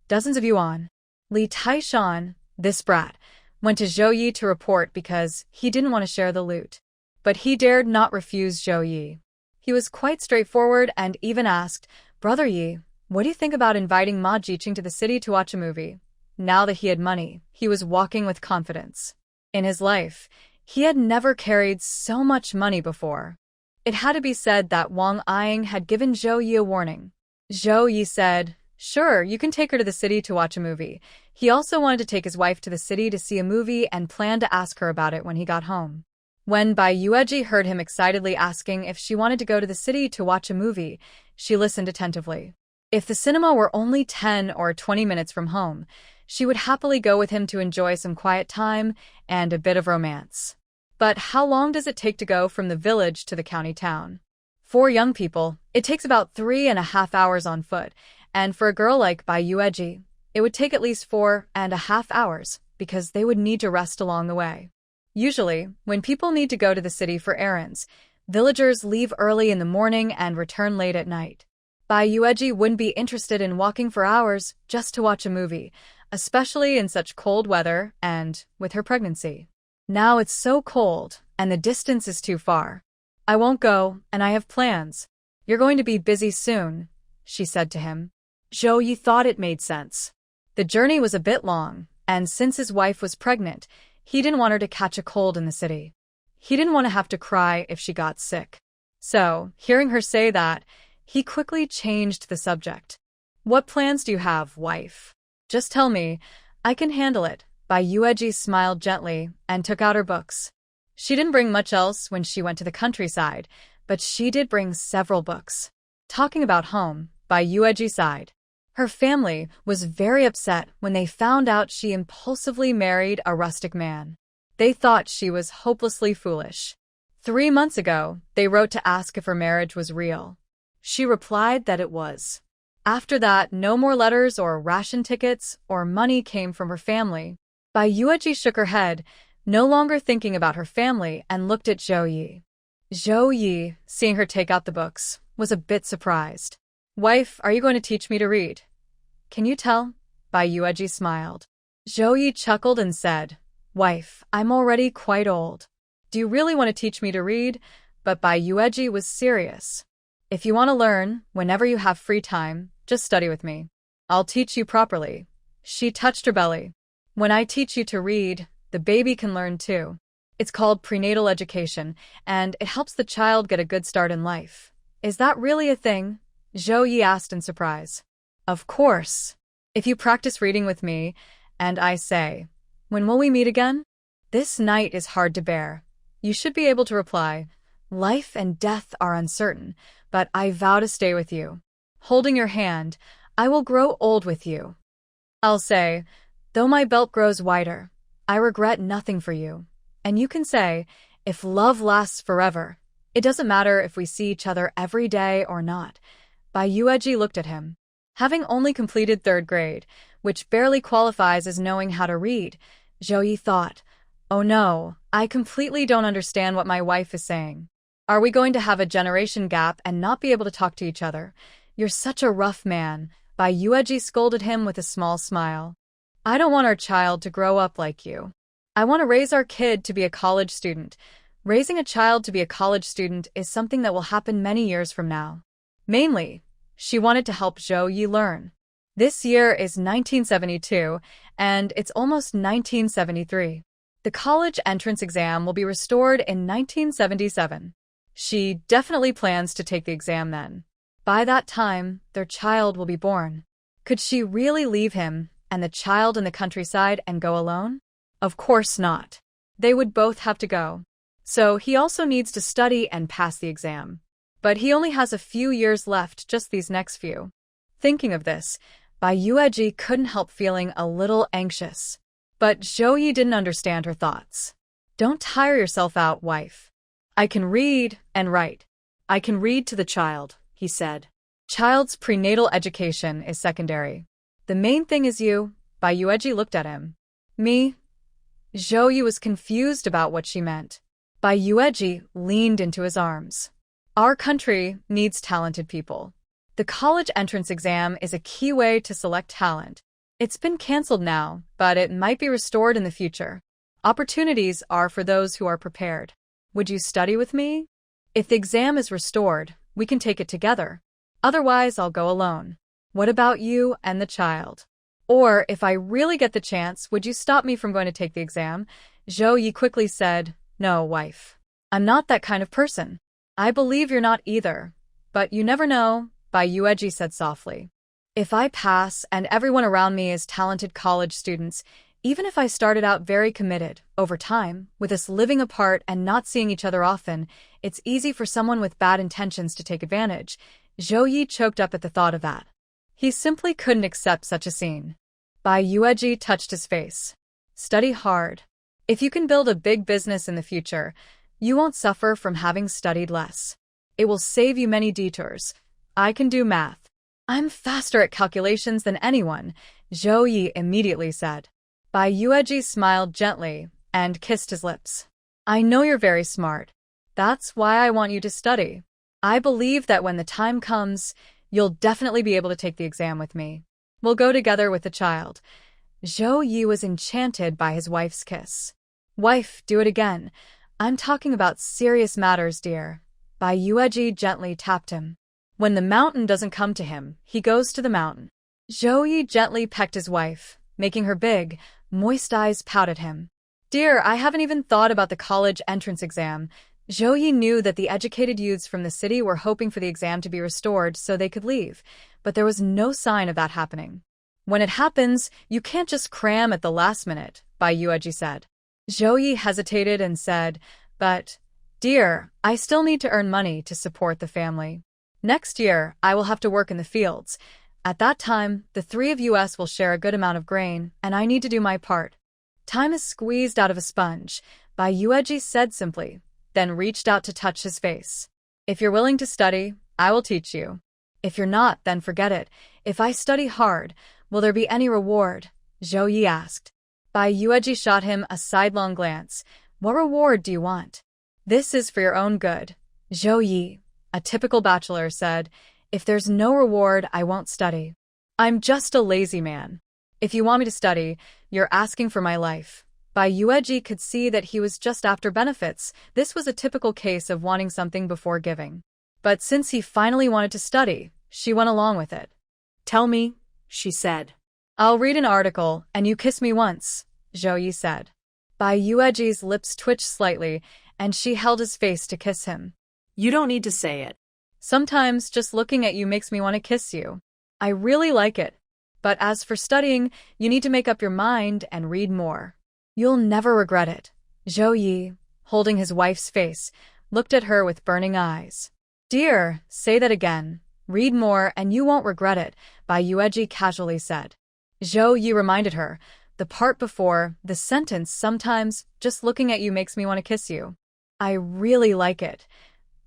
dozens of yuan. Li Taishan, this brat, went to Zhao Ye to report because he didn't want to share the loot. But he dared not refuse Zhao Ye. He was quite straightforward and even asked, "Brother Ye, what do you think about inviting Ma Jiqing to the city to watch a movie?" Now that he had money, he was walking with confidence. In his life, he had never carried so much money before. It had to be said that Wang Ying had given Zhao Ye a warning. Zhao Ye said, "Sure, you can take her to the city to watch a movie." He also wanted to take his wife to the city to see a movie and planned to ask her about it when he got home. When Bai Yueji heard him excitedly asking if she wanted to go to the city to watch a movie, she listened attentively. If the cinema were only 10 or 20 minutes from home, she would happily go with him to enjoy some quiet time and a bit of romance. But how long does it take to go from the village to the county town? For young people, it takes about 3.5 hours on foot, and for a girl like Bai Yueji, it would take at least 4.5 hours, because they would need to rest along the way. Usually, when people need to go to the city for errands, villagers leave early in the morning and return late at night. Bai Yueji wouldn't be interested in walking for hours just to watch a movie, especially in such cold weather and with her pregnancy. Now it's so cold, and the distance is too far. "I won't go, and I have plans. You're going to be busy soon," she said to him. Zhao Ye thought it made sense. The journey was a bit long, and since his wife was pregnant, he didn't want her to catch a cold in the city. He didn't want to have to cry if she got sick. So, hearing her say that, he quickly changed the subject. "What plans do you have, wife? Just tell me. I can handle it." Bai Yueji smiled gently and took out her books. She didn't bring much else when she went to the countryside, but she did bring several books. Talking about home, Bai Yueji sighed. Her family was very upset when they found out she impulsively married a rustic man. They thought she was hopelessly foolish. 3 months ago, they wrote to ask if her marriage was real. She replied that it was. After that, no more letters or ration tickets or money came from her family. Bai Yueji shook her head, no longer thinking about her family, and looked at Zhao Ye. Zhao Ye, seeing her take out the books, was a bit surprised. "Wife, are you going to teach me to read?" "Can you tell?" Bai Yueji smiled. Zhao Ye chuckled and said, "Wife, I'm already quite old. Do you really want to teach me to read?" But Bai Yueji was serious. "If you want to learn, whenever you have free time, just study with me. I'll teach you properly." She touched her belly. "When I teach you to read, the baby can learn too. It's called prenatal education, and it helps the child get a good start in life." "Is that really a thing?" Zhao Ye asked in surprise. "Of course. If you practice reading with me, and I say, 'When will we meet again?' This night is hard to bear. You should be able to reply, 'Life and death are uncertain, but I vow to stay with you. Holding your hand, I will grow old with you.' I'll say, 'Though my belt grows wider, I regret nothing for you.' And you can say, 'If love lasts forever, it doesn't matter if we see each other every day or not.'" Bai Yueji looked at him. Having only completed 3rd grade, which barely qualifies as knowing how to read, Zhao Ye thought, "Oh no, I completely don't understand what my wife is saying. Are we going to have a generation gap and not be able to talk to each other? You're such a rough man." Bai Yueji scolded him with a small smile. "I don't want our child to grow up like you. I want to raise our kid to be a college student. Raising a child to be a college student is something that will happen many years from now." Mainly, she wanted to help Zhao Ye learn. This year is 1972, and it's almost 1973. The college entrance exam will be restored in 1977. She definitely plans to take the exam then. By that time, their child will be born. Could she really leave him and the child in the countryside and go alone? Of course not. They would both have to go. So he also needs to study and pass the exam. But he only has a few years left, just these next few. Thinking of this, Bai Yueji couldn't help feeling a little anxious. But Zhao Ye didn't understand her thoughts. Don't tire yourself out, wife. I can read and write. I can read to the child, he said. Child's prenatal education is secondary. The main thing is you. Bai Yueji looked at him. Me? Zhao Ye was confused about what she meant. Bai Yueji leaned into his arms. Our country needs talented people. The college entrance exam is a key way to select talent. It's been canceled now, but it might be restored in the future. Opportunities are for those who are prepared. Would you study with me? If the exam is restored, we can take it together. Otherwise, I'll go alone. What about you and the child? Or, if I really get the chance, would you stop me from going to take the exam? Zhao Ye quickly said, No, wife. I'm not that kind of person. I believe you're not either. But you never know, Bai Yueji said softly. If I pass and everyone around me is talented college students, even if I started out very committed, over time, with us living apart and not seeing each other often, it's easy for someone with bad intentions to take advantage. Zhao Ye choked up at the thought of that. He simply couldn't accept such a scene. Bai Yueji touched his face. Study hard. If you can build a big business in the future, you won't suffer from having studied less. It will save you many detours. I can do math. I'm faster at calculations than anyone, Zhao Ye immediately said. Bai Yueji smiled gently and kissed his lips. I know you're very smart. That's why I want you to study. I believe that when the time comes, you'll definitely be able to take the exam with me. We'll go together with the child. Zhao Ye was enchanted by his wife's kiss. Wife, do it again. I'm talking about serious matters, dear. Bai Yueji gently tapped him. When the mountain doesn't come to him, he goes to the mountain. Zhao Ye gently pecked his wife, making her big, moist eyes pout at him. Dear, I haven't even thought about the college entrance exam. Zhao Ye knew that the educated youths from the city were hoping for the exam to be restored so they could leave, but there was no sign of that happening. When it happens, you can't just cram at the last minute, Bai Yueji said. Zhao Ye hesitated and said, But, dear, I still need to earn money to support the family. Next year, I will have to work in the fields. At that time, the three of us will share a good amount of grain, and I need to do my part. Time is squeezed out of a sponge, Bai Yueji said simply, then reached out to touch his face. If you're willing to study, I will teach you. If you're not, then forget it. If I study hard, will there be any reward? Zhao Ye asked. Bai Yueji shot him a sidelong glance. What reward do you want? This is for your own good. Zhao Ye, a typical bachelor, said, If there's no reward, I won't study. I'm just a lazy man. If you want me to study, you're asking for my life. Bai Yueji could see that he was just after benefits. This was a typical case of wanting something before giving. But since he finally wanted to study, she went along with it. Tell me, she said. I'll read an article, and you kiss me once, Zhao Ye said. Bai Yueji's lips twitched slightly, and she held his face to kiss him. You don't need to say it. Sometimes just looking at you makes me want to kiss you. I really like it. But as for studying, you need to make up your mind and read more. You'll never regret it. Zhao Ye, holding his wife's face, looked at her with burning eyes. Dear, say that again. Read more and you won't regret it, Bai Yueji casually said. Zhao Ye reminded her, the part before, the sentence, sometimes just looking at you makes me want to kiss you. I really like it.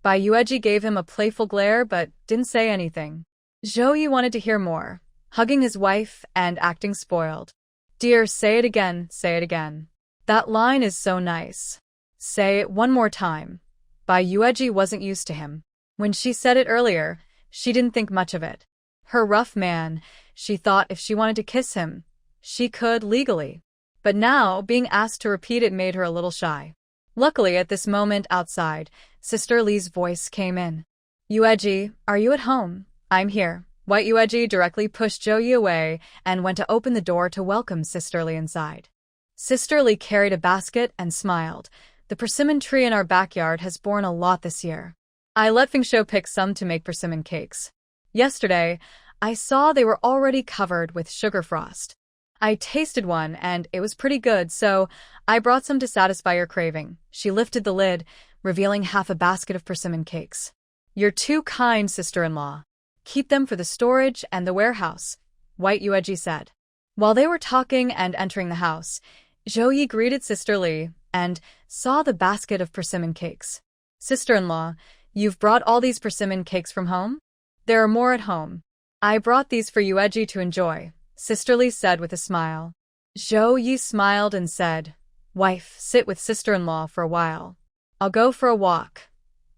Bai Yueji gave him a playful glare but didn't say anything. Zhao Ye wanted to hear more, hugging his wife and acting spoiled. Dear, say it again, say it again. That line is so nice. Say it one more time. Bai Yueji wasn't used to him. When she said it earlier, she didn't think much of it. Her rough man, she thought if she wanted to kiss him, she could legally. But now, being asked to repeat it made her a little shy. Luckily, at this moment outside, Sister Li's voice came in. Yueji, are you at home? I'm here. White Yueji directly pushed Zhao Ye away and went to open the door to welcome Sister Li inside. Sister Li carried a basket and smiled. The persimmon tree in our backyard has borne a lot this year. I let Fingshou pick some to make persimmon cakes. Yesterday, I saw they were already covered with sugar frost. I tasted one and it was pretty good, so I brought some to satisfy your craving. She lifted the lid, revealing half a basket of persimmon cakes. You're too kind, sister-in-law. Keep them for the storage and the warehouse, White Yueji said. While they were talking and entering the house, Zhao Ye greeted Sister Li and saw the basket of persimmon cakes. Sister-in-law, you've brought all these persimmon cakes from home? There are more at home. I brought these for Yueji to enjoy, Sister Li said with a smile. Zhao Ye smiled and said, Wife, sit with sister-in-law for a while. I'll go for a walk.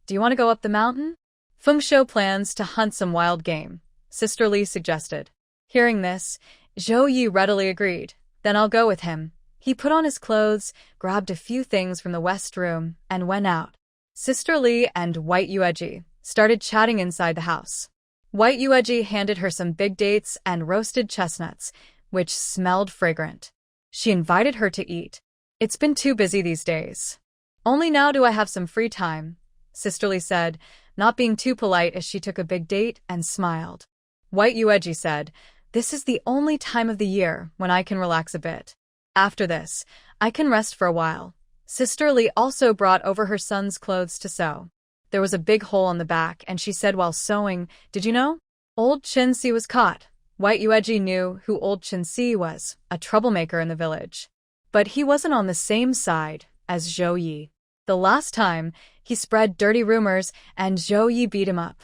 Do you want to go up the mountain? Feng Shou plans to hunt some wild game, Sister Li suggested. Hearing this, Zhao Ye readily agreed. Then I'll go with him. He put on his clothes, grabbed a few things from the west room, and went out. Sister Li and White Yueji started chatting inside the house. White Yueji handed her some big dates and roasted chestnuts, which smelled fragrant. She invited her to eat. It's been too busy these days. Only now do I have some free time, Sister Li said, not being too polite as she took a big date and smiled. White Yueji said, This is the only time of the year when I can relax a bit. After this, I can rest for a while. Sister Li also brought over her son's clothes to sew. There was a big hole on the back, and she said while sewing, Did you know? Old Chen Si was caught. White Yueji knew who Old Chen Si was, a troublemaker in the village. But he wasn't on the same side as Zhao Ye. The last time, he spread dirty rumors, and Zhao Ye beat him up.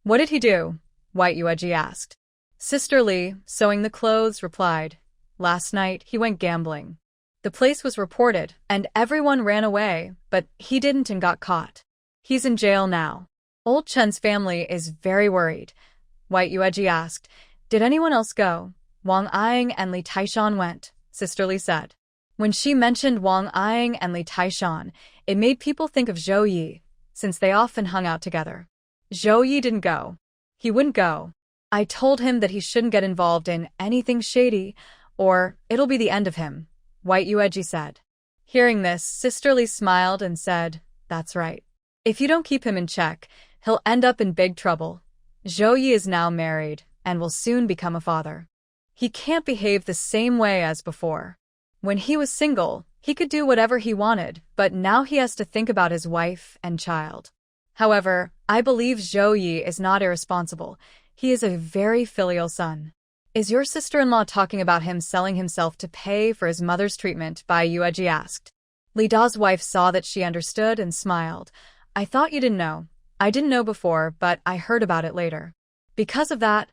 What did he do? White Yueji asked. Sister Li, sewing the clothes, replied, Last night, he went gambling. The place was reported, and everyone ran away, but he didn't and got caught. He's in jail now. Old Chen's family is very worried. White Yueji asked, Did anyone else go? Wang Aying and Li Taishan went, Sister Li said. When she mentioned Wang Aying and Li Taishan, it made people think of Zhao Ye, since they often hung out together. Zhao Ye didn't go. He wouldn't go. I told him that he shouldn't get involved in anything shady, or it'll be the end of him, White Yueji said. Hearing this, Sister Li smiled and said, That's right. If you don't keep him in check, he'll end up in big trouble. Zhao Ye is now married and will soon become a father. He can't behave the same way as before. When he was single, he could do whatever he wanted, but now he has to think about his wife and child. However, I believe Zhao Ye is not irresponsible. He is a very filial son. Is your sister-in-law talking about him selling himself to pay for his mother's treatment? Bai Yueji asked. Li Da's wife saw that she understood and smiled. I thought you didn't know. I didn't know before, but I heard about it later. Because of that,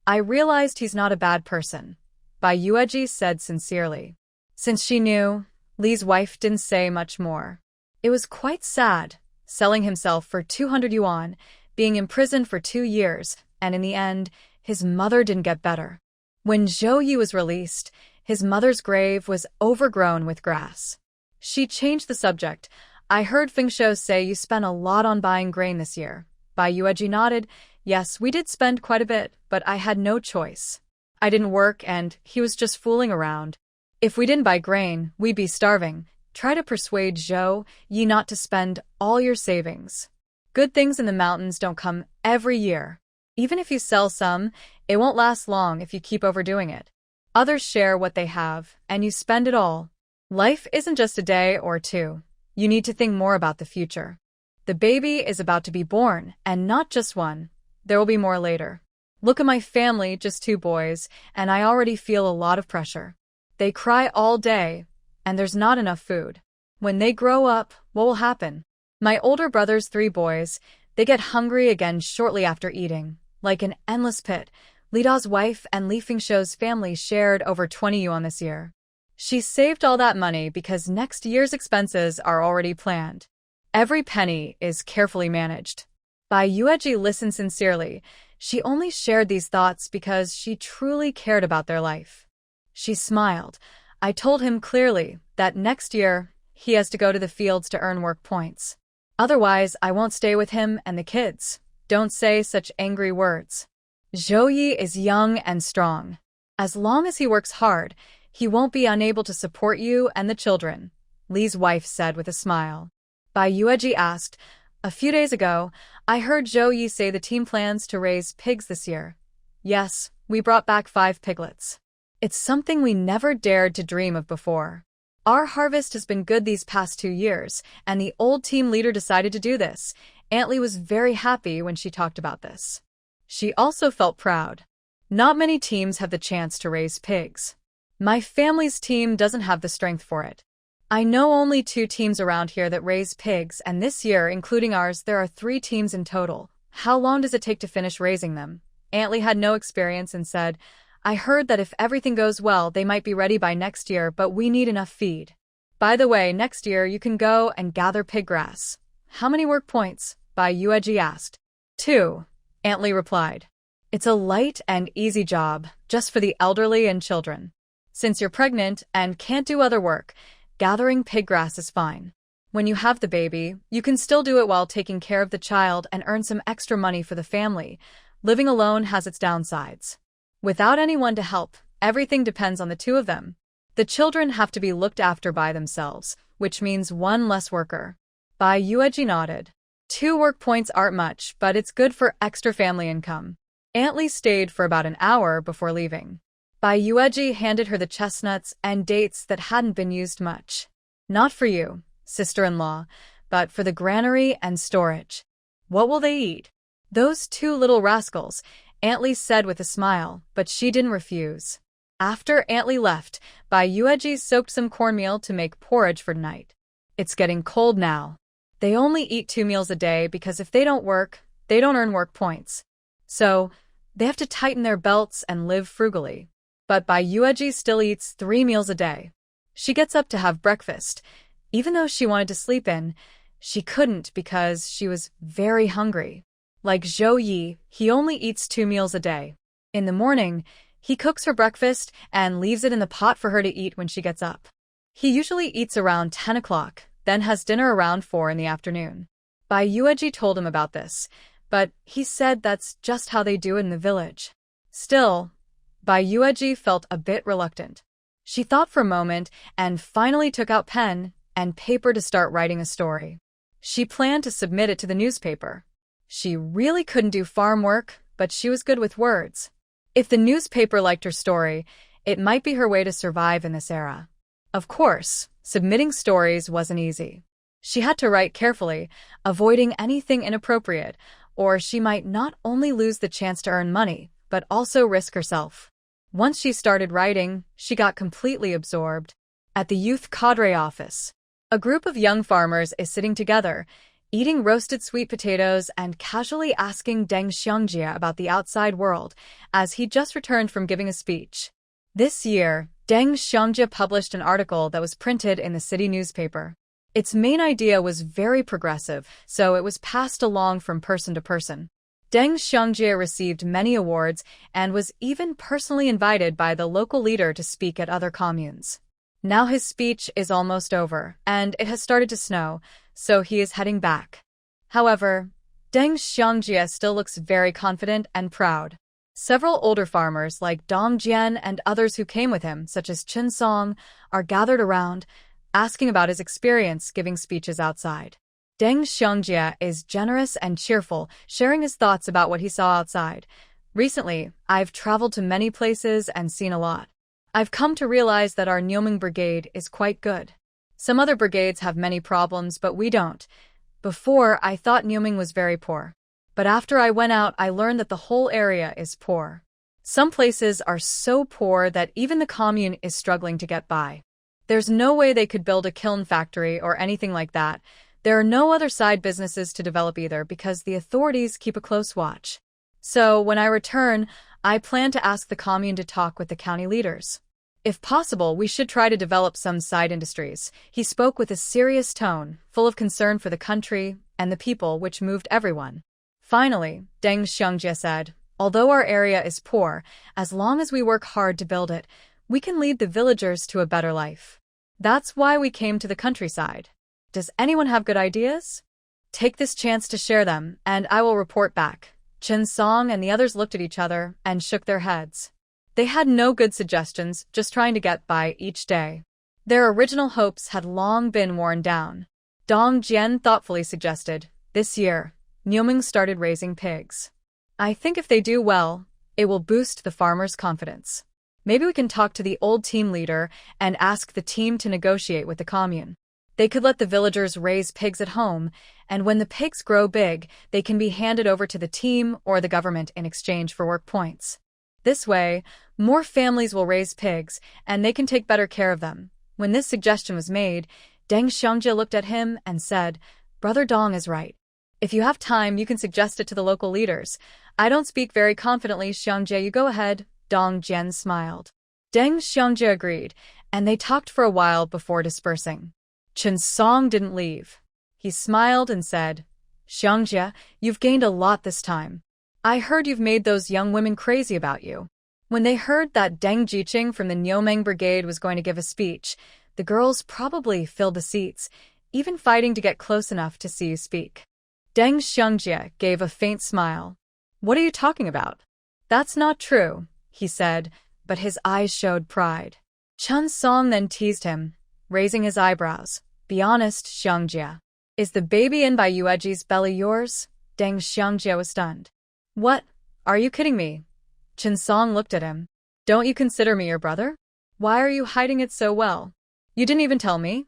I realized he's not a bad person, Bai Yueji said sincerely. Since she knew, Li's wife didn't say much more. It was quite sad, selling himself for 200 yuan, being imprisoned for 2 years, and in the end, his mother didn't get better. When Zhao Ye was released, his mother's grave was overgrown with grass. She changed the subject. I heard Feng Shou say you spent a lot on buying grain this year. Bai Yueji nodded. Yes, we did spend quite a bit, but I had no choice. I didn't work and he was just fooling around. If we didn't buy grain, we'd be starving. Try to persuade Zhao Ye not to spend all your savings. Good things in the mountains don't come every year. Even if you sell some, it won't last long if you keep overdoing it. Others share what they have, and you spend it all. Life isn't just a day or two. You need to think more about the future. The baby is about to be born, and not just one. There will be more later. Look at my family, just 2 boys, and I already feel a lot of pressure. They cry all day, and there's not enough food. When they grow up, what will happen? My older brother's 3 boys, they get hungry again shortly after eating. Like an endless pit, Li Da's wife and Li Fengshou's family shared over 20 yuan this year. She saved all that money because next year's expenses are already planned. Every penny is carefully managed. Bai Yueji listened sincerely. She only shared these thoughts because she truly cared about their life. She smiled. I told him clearly that next year he has to go to the fields to earn work points. Otherwise, I won't stay with him and the kids. Don't say such angry words. Zhao Ye is young and strong. As long as he works hard, he won't be unable to support you and the children, Li's wife said with a smile. Bai Yueji asked, A few days ago, I heard Zhao Ye say the team plans to raise pigs this year. Yes, we brought back 5 piglets. It's something we never dared to dream of before. Our harvest has been good these past 2 years, and the old team leader decided to do this. Aunt Li was very happy when she talked about this. She also felt proud. Not many teams have the chance to raise pigs. My family's team doesn't have the strength for it. I know only 2 teams around here that raise pigs, and this year, including ours, there are 3 teams in total. How long does it take to finish raising them? Antley had no experience and said, I heard that if everything goes well, they might be ready by next year, but we need enough feed. By the way, next year you can go and gather pig grass. How many work points? Bai Yueji asked. 2, Antley replied. It's a light and easy job, just for the elderly and children. Since you're pregnant and can't do other work, gathering pig grass is fine. When you have the baby, you can still do it while taking care of the child and earn some extra money for the family. Living alone has its downsides. Without anyone to help, everything depends on the 2 of them. The children have to be looked after by themselves, which means 1 less worker. Bai Yueji nodded. 2 work points aren't much, but it's good for extra family income. Antley stayed for about an hour before leaving. Bai Yueji handed her the chestnuts and dates that hadn't been used much. Not for you, sister-in-law, but for the granary and storage. What will they eat? Those 2 little rascals, Antley said with a smile, but she didn't refuse. After Antley left, Bai Yueji soaked some cornmeal to make porridge for night. It's getting cold now. They only eat 2 meals a day because if they don't work, they don't earn work points. So, they have to tighten their belts and live frugally. But Bai Yueji still eats 3 meals a day. She gets up to have breakfast. Even though she wanted to sleep in, she couldn't because she was very hungry. Like Zhao Ye, he only eats 2 meals a day. In the morning, he cooks her breakfast and leaves it in the pot for her to eat when she gets up. He usually eats around 10 o'clock, then has dinner around 4 in the afternoon. Bai Yueji told him about this, but he said that's just how they do it in the village. Still, Bai Yueji felt a bit reluctant. She thought for a moment and finally took out pen and paper to start writing a story. She planned to submit it to the newspaper. She really couldn't do farm work, but she was good with words. If the newspaper liked her story, it might be her way to survive in this era. Of course, submitting stories wasn't easy. She had to write carefully, avoiding anything inappropriate, or she might not only lose the chance to earn money, but also risk herself. Once she started writing, she got completely absorbed. At the youth cadre office, a group of young farmers is sitting together, eating roasted sweet potatoes and casually asking Deng Xiangjie about the outside world, as he just returned from giving a speech. This year, Deng Xiangjie published an article that was printed in the city newspaper. Its main idea was very progressive, so it was passed along from person to person. Deng Xiangjie received many awards and was even personally invited by the local leader to speak at other communes. Now his speech is almost over, and it has started to snow, so he is heading back. However, Deng Xiangjie still looks very confident and proud. Several older farmers like Dong Jian and others who came with him, such as Chen Song, are gathered around, asking about his experience giving speeches outside. Deng Xiangjie is generous and cheerful, sharing his thoughts about what he saw outside. Recently, I've traveled to many places and seen a lot. I've come to realize that our Nyoming brigade is quite good. Some other brigades have many problems, but we don't. Before, I thought Nyoming was very poor. But after I went out, I learned that the whole area is poor. Some places are so poor that even the commune is struggling to get by. There's no way they could build a kiln factory or anything like that. There are no other side businesses to develop either because the authorities keep a close watch. So, when I return, I plan to ask the commune to talk with the county leaders. If possible, we should try to develop some side industries. He spoke with a serious tone, full of concern for the country and the people, which moved everyone. Finally, Deng Xiangjie said, although our area is poor, as long as we work hard to build it, we can lead the villagers to a better life. That's why we came to the countryside. Does anyone have good ideas? Take this chance to share them, and I will report back. Chen Song and the others looked at each other and shook their heads. They had no good suggestions, just trying to get by each day. Their original hopes had long been worn down. Dong Jian thoughtfully suggested, this year, Nyoming started raising pigs. I think if they do well, it will boost the farmers' confidence. Maybe we can talk to the old team leader and ask the team to negotiate with the commune. They could let the villagers raise pigs at home, and when the pigs grow big, they can be handed over to the team or the government in exchange for work points. This way, more families will raise pigs, and they can take better care of them. When this suggestion was made, Deng Xiangjie looked at him and said, Brother Dong is right. If you have time, you can suggest it to the local leaders. I don't speak very confidently, Xiangjie, you go ahead. Dong Jian smiled. Deng Xiangjie agreed, and they talked for a while before dispersing. Chen Song didn't leave. He smiled and said, Xiangjie, you've gained a lot this time. I heard you've made those young women crazy about you. When they heard that Deng Jiqing from the Niumeng Brigade was going to give a speech, the girls probably filled the seats, even fighting to get close enough to see you speak. Deng Xiangjie gave a faint smile. What are you talking about? That's not true, he said, but his eyes showed pride. Chen Song then teased him, raising his eyebrows. Be honest, Xiangjie. Is the baby in Bai Yueji's belly yours? Deng Xiangjie was stunned. What? Are you kidding me? Chen Song looked at him. Don't you consider me your brother? Why are you hiding it so well? You didn't even tell me?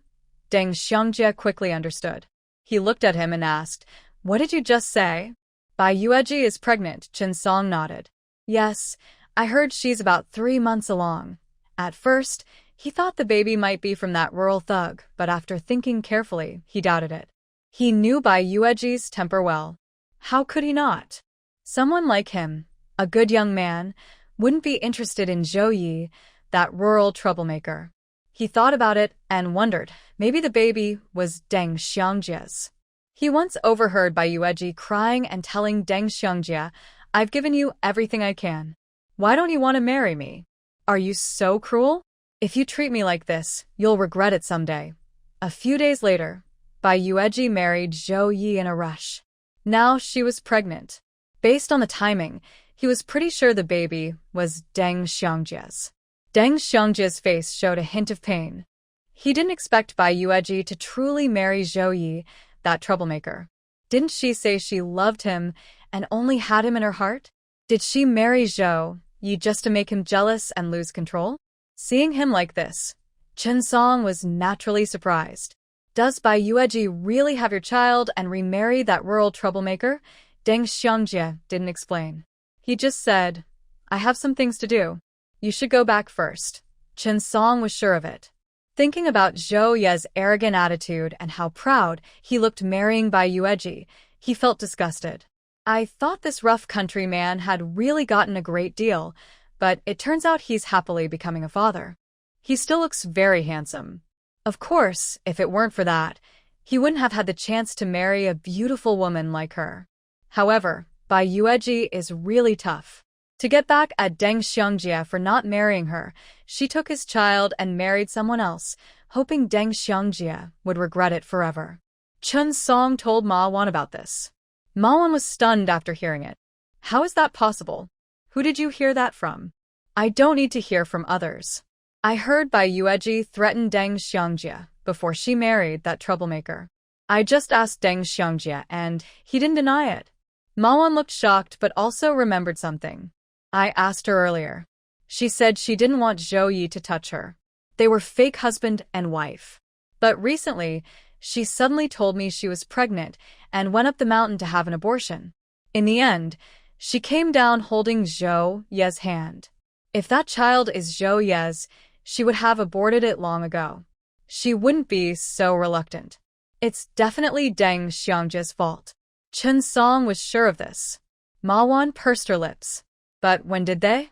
Deng Xiangjie quickly understood. He looked at him and asked, What did you just say? Bai Yueji is pregnant, Chen Song nodded. Yes, I heard she's about 3 months along. At first, he thought the baby might be from that rural thug, but after thinking carefully, he doubted it. He knew Bai Yueji's temper well. How could he not? Someone like him, a good young man, wouldn't be interested in Zhao Ye, that rural troublemaker. He thought about it and wondered, maybe the baby was Deng Xiangjie's. He once overheard Bai Yueji crying and telling Deng Xiangjie, I've given you everything I can. Why don't you want to marry me? Are you so cruel? If you treat me like this, you'll regret it someday. A few days later, Bai Yueji married Zhao Ye in a rush. Now she was pregnant. Based on the timing, he was pretty sure the baby was Deng Xiangjie's. Deng Xiangjie's face showed a hint of pain. He didn't expect Bai Yueji to truly marry Zhao Ye, that troublemaker. Didn't she say she loved him and only had him in her heart? Did she marry Zhao Ye just to make him jealous and lose control? Seeing him like this, Chen Song was naturally surprised. Does Bai Yueji really have your child and remarry that rural troublemaker? Deng Xiangjie didn't explain. He just said, I have some things to do. You should go back first. Chen Song was sure of it. Thinking about Zhao Ye's arrogant attitude and how proud he looked marrying Bai Yueji, he felt disgusted. I thought this rough country man had really gotten a great deal, but it turns out he's happily becoming a father. He still looks very handsome. Of course, if it weren't for that, he wouldn't have had the chance to marry a beautiful woman like her. However, Bai Yueji is really tough. To get back at Deng Xiangjie for not marrying her, she took his child and married someone else, hoping Deng Xiangjie would regret it forever. Chen Song told Ma Wan about this. Ma Wan was stunned after hearing it. How is that possible? Who did you hear that from? I don't need to hear from others. I heard Bai Yueji threaten Deng Xiangjie before she married that troublemaker. I just asked Deng Xiangjie and he didn't deny it. Ma Wan looked shocked but also remembered something. I asked her earlier. She said she didn't want Zhao Ye to touch her. They were fake husband and wife. But recently, she suddenly told me she was pregnant and went up the mountain to have an abortion. In the end, she came down holding Zhao Ye's hand. If that child is Zhao Ye's, she would have aborted it long ago. She wouldn't be so reluctant. It's definitely Deng Xiangjie's fault. Chen Song was sure of this. Ma Wan pursed her lips. But when did they?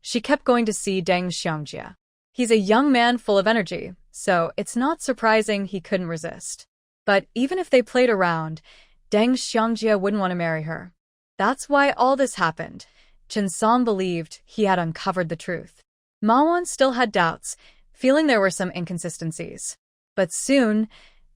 She kept going to see Deng Xiangjie. He's a young man full of energy, so it's not surprising he couldn't resist. But even if they played around, Deng Xiangjie wouldn't want to marry her. That's why all this happened. Chen Song believed he had uncovered the truth. Ma Wan still had doubts, feeling there were some inconsistencies. But soon,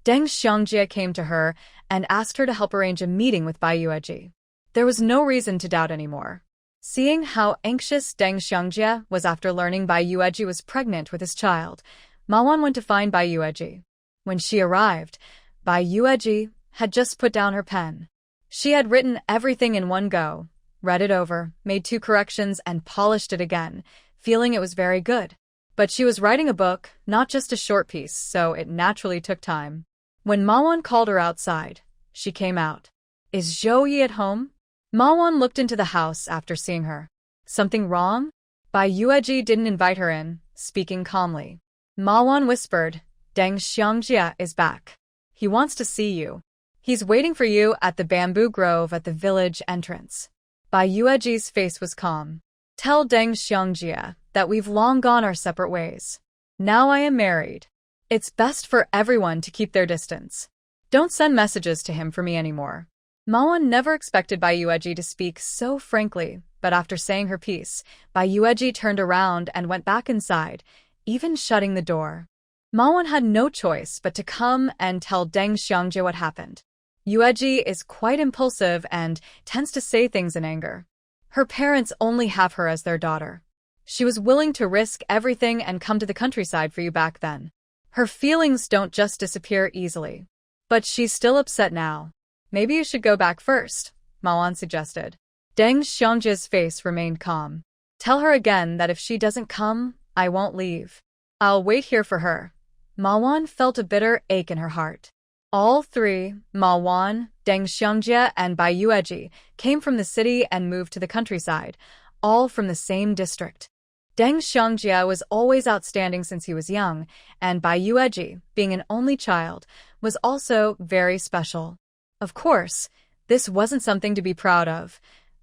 Deng Xiangjie came to her and asked her to help arrange a meeting with Bai Yueji. There was no reason to doubt anymore. Seeing how anxious Deng Xiangjie was after learning Bai Yueji was pregnant with his child, Ma Wan went to find Bai Yueji. When she arrived, Bai Yueji had just put down her pen. She had written everything in one go, read it over, made 2 corrections, and polished it again, feeling it was very good. But she was writing a book, not just a short piece, so it naturally took time. When Ma Wan called her outside, she came out. Is Zhao Ye at home? Ma Wan looked into the house after seeing her. Something wrong? Bai Yueji didn't invite her in, speaking calmly. Ma Wan whispered, Deng Xiangjia is back. He wants to see you. He's waiting for you at the bamboo grove at the village entrance. Bai Yueji's face was calm. Tell Deng Xiangjia that we've long gone our separate ways. Now I am married. It's best for everyone to keep their distance. Don't send messages to him for me anymore. Ma Wan never expected Bai Yueji to speak so frankly, but after saying her piece, Bai Yueji turned around and went back inside, even shutting the door. Ma Wan had no choice but to come and tell Deng Xiangjia what happened. Yueji is quite impulsive and tends to say things in anger. Her parents only have her as their daughter. She was willing to risk everything and come to the countryside for you back then. Her feelings don't just disappear easily. But she's still upset now. Maybe you should go back first, Ma Wan suggested. Deng Xiangjia's face remained calm. Tell her again that if she doesn't come, I won't leave. I'll wait here for her. Ma Wan felt a bitter ache in her heart. All three, Ma Wan, Deng Xiangjia, and Bai Yueji, came from the city and moved to the countryside, all from the same district. Deng Xiangjia was always outstanding since he was young, and Bai Yueji, being an only child, was also very special. Of course, this wasn't something to be proud of.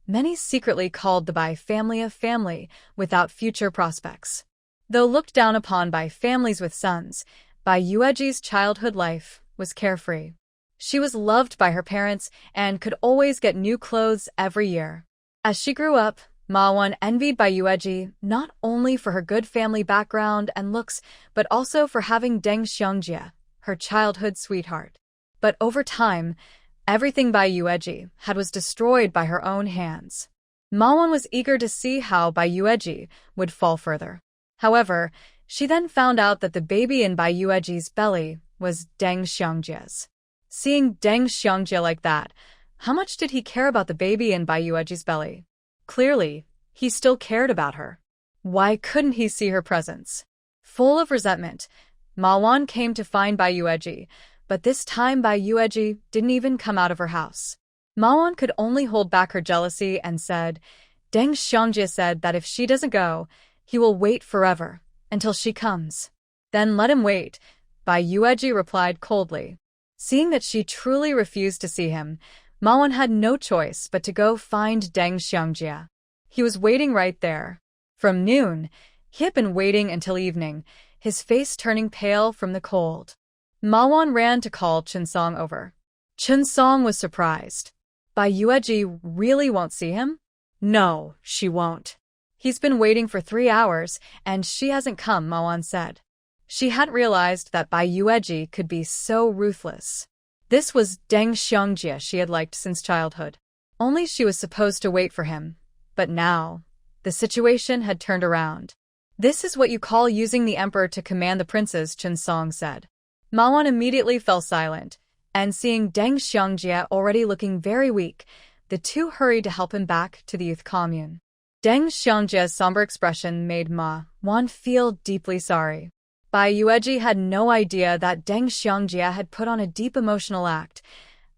Many secretly called the Bai family a family without future prospects. Though looked down upon by families with sons, Bai Yueji's childhood life was carefree. She was loved by her parents and could always get new clothes every year. As she grew up, Ma Wan envied Bai Yueji not only for her good family background and looks, but also for having Deng Xiangjia, her childhood sweetheart. But over time, everything Bai Yueji had was destroyed by her own hands. Ma Wan was eager to see how Bai Yueji would fall further. However, she then found out that the baby in Bai Yueji's belly was Deng Xiangjia's. Seeing Deng Xiangjia like that, how much did he care about the baby in Bai Yueji's belly? Clearly, he still cared about her. Why couldn't he see her presence? Full of resentment, Ma Wan came to find Bai Yueji, but this time Bai Yueji didn't even come out of her house. Ma Wan could only hold back her jealousy and said, Deng Xiangjia said that if she doesn't go, he will wait forever, until she comes. Then let him wait, Bai Yueji replied coldly. Seeing that she truly refused to see him, Ma Wan had no choice but to go find Deng Xiangjia. He was waiting right there. From noon, he had been waiting until evening, his face turning pale from the cold. Ma Wan ran to call Chen Song over. Chen Song was surprised. Bai Yueji really won't see him? No, she won't. He's been waiting for 3 hours, and she hasn't come, Ma Wan said. She hadn't realized that Bai Yueji could be so ruthless. This was Deng Xiangjia she had liked since childhood. Only she was supposed to wait for him. But now, the situation had turned around. This is what you call using the emperor to command the princes, Chen Song said. Ma Wan immediately fell silent, and seeing Deng Xiangjia already looking very weak, the two hurried to help him back to the youth commune. Deng Xiangjia's somber expression made Ma Wan feel deeply sorry. Bai Yueji had no idea that Deng Xiangjia had put on a deep emotional act.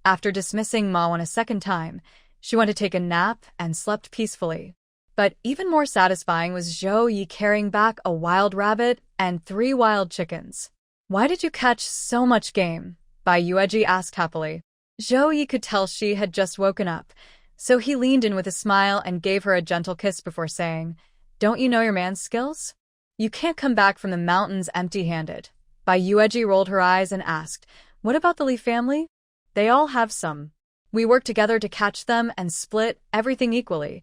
After dismissing Ma Wan a second time, she went to take a nap and slept peacefully. But even more satisfying was Zhao Ye carrying back a wild rabbit and 3 wild chickens. Why did you catch so much game? Bai Yueji asked happily. Zhao Ye could tell she had just woken up, so he leaned in with a smile and gave her a gentle kiss before saying, Don't you know your man's skills? You can't come back from the mountains empty-handed. Bai Yueji rolled her eyes and asked, What about the Li family? They all have some. We worked together to catch them and split everything equally.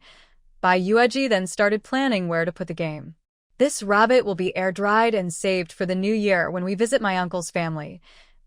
Bai Yueji then started planning where to put the game. This rabbit will be air-dried and saved for the new year when we visit my uncle's family.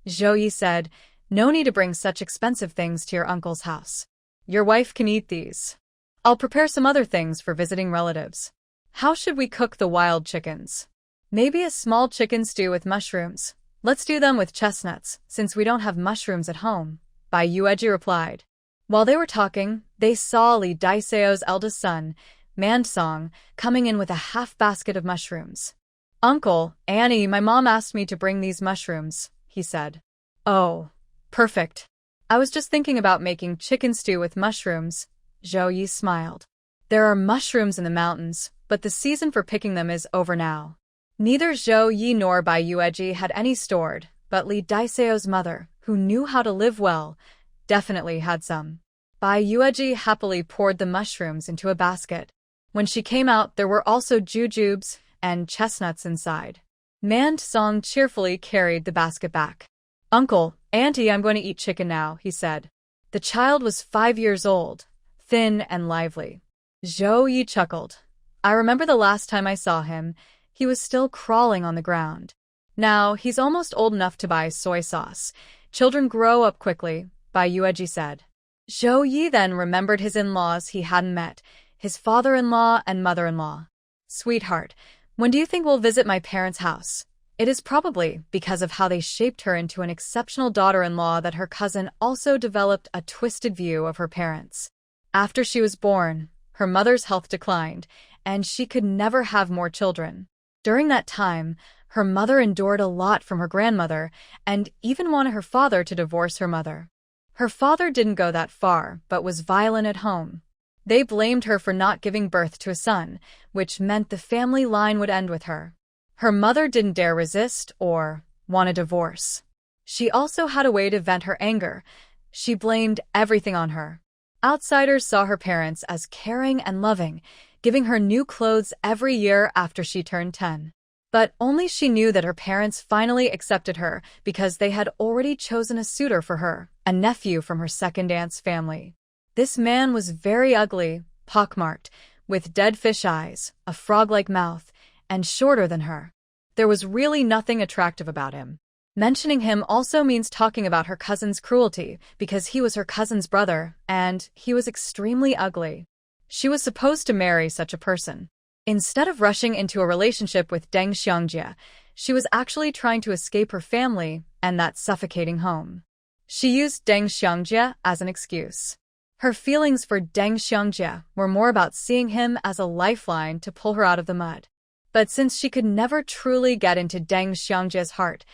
Zhao Ye said, No need to bring such expensive things to your uncle's house. Your wife can eat these. I'll prepare some other things for visiting relatives. How should we cook the wild chickens? Maybe a small chicken stew with mushrooms. Let's do them with chestnuts, since we don't have mushrooms at home, Bai Yueji replied. While they were talking, they saw Li Daiseo's eldest son, Mansong, coming in with a half basket of mushrooms. Uncle, Annie, my mom asked me to bring these mushrooms, he said. Oh, perfect. I was just thinking about making chicken stew with mushrooms, Zhao Ye smiled. There are mushrooms in the mountains, but the season for picking them is over now. Neither Zhao Ye nor Bai Yueji had any stored, but Li Daiseo's mother, who knew how to live well, definitely had some. Bai Yueji happily poured the mushrooms into a basket. When she came out, there were also jujubes and chestnuts inside. Man Song cheerfully carried the basket back. "Uncle, Auntie, I'm going to eat chicken now," he said. The child was 5 years old, thin and lively. Zhou Yi chuckled. "I remember the last time I saw him, he was still crawling on the ground. Now, he's almost old enough to buy soy sauce. Children grow up quickly," Bai Yueji said. Zhou Yi then remembered his in-laws he hadn't met, his father-in-law and mother-in-law. "Sweetheart, when do you think we'll visit my parents' house?" It is probably because of how they shaped her into an exceptional daughter-in-law that her cousin also developed a twisted view of her parents. After she was born, her mother's health declined, and she could never have more children. During that time, her mother endured a lot from her grandmother and even wanted her father to divorce her mother. Her father didn't go that far, but was violent at home. They blamed her for not giving birth to a son, which meant the family line would end with her. Her mother didn't dare resist or want a divorce. She also had a way to vent her anger. She blamed everything on her. Outsiders saw her parents as caring and loving, giving her new clothes every year after she turned 10. But only she knew that her parents finally accepted her because they had already chosen a suitor for her, a nephew from her second aunt's family. This man was very ugly, pockmarked, with dead fish eyes, a frog-like mouth, and shorter than her. There was really nothing attractive about him. Mentioning him also means talking about her cousin's cruelty, because he was her cousin's brother, and he was extremely ugly. She was supposed to marry such a person. Instead of rushing into a relationship with Deng Xiangjie, she was actually trying to escape her family and that suffocating home. She used Deng Xiangjie as an excuse. Her feelings for Deng Xiangjie were more about seeing him as a lifeline to pull her out of the mud. But since she could never truly get into Deng Xiangjie's heart,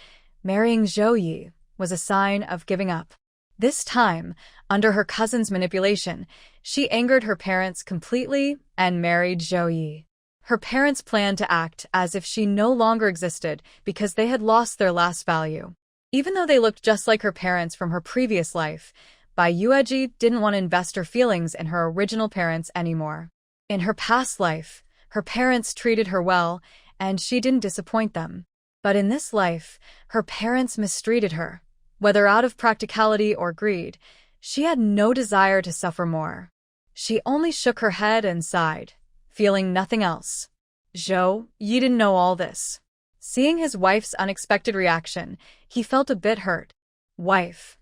marrying Zhou Yi was a sign of giving up. This time, under her cousin's manipulation, she angered her parents completely and married Zhou Yi. Her parents planned to act as if she no longer existed because they had lost their last value. Even though they looked just like her parents from her previous life, Bai Yueji didn't want to invest her feelings in her original parents anymore. In her past life, her parents treated her well, and she didn't disappoint them. But in this life, her parents mistreated her. Whether out of practicality or greed, she had no desire to suffer more. She only shook her head and sighed, feeling nothing else. Zhou Yi didn't know all this. Seeing his wife's unexpected reaction, he felt a bit hurt. "Wife,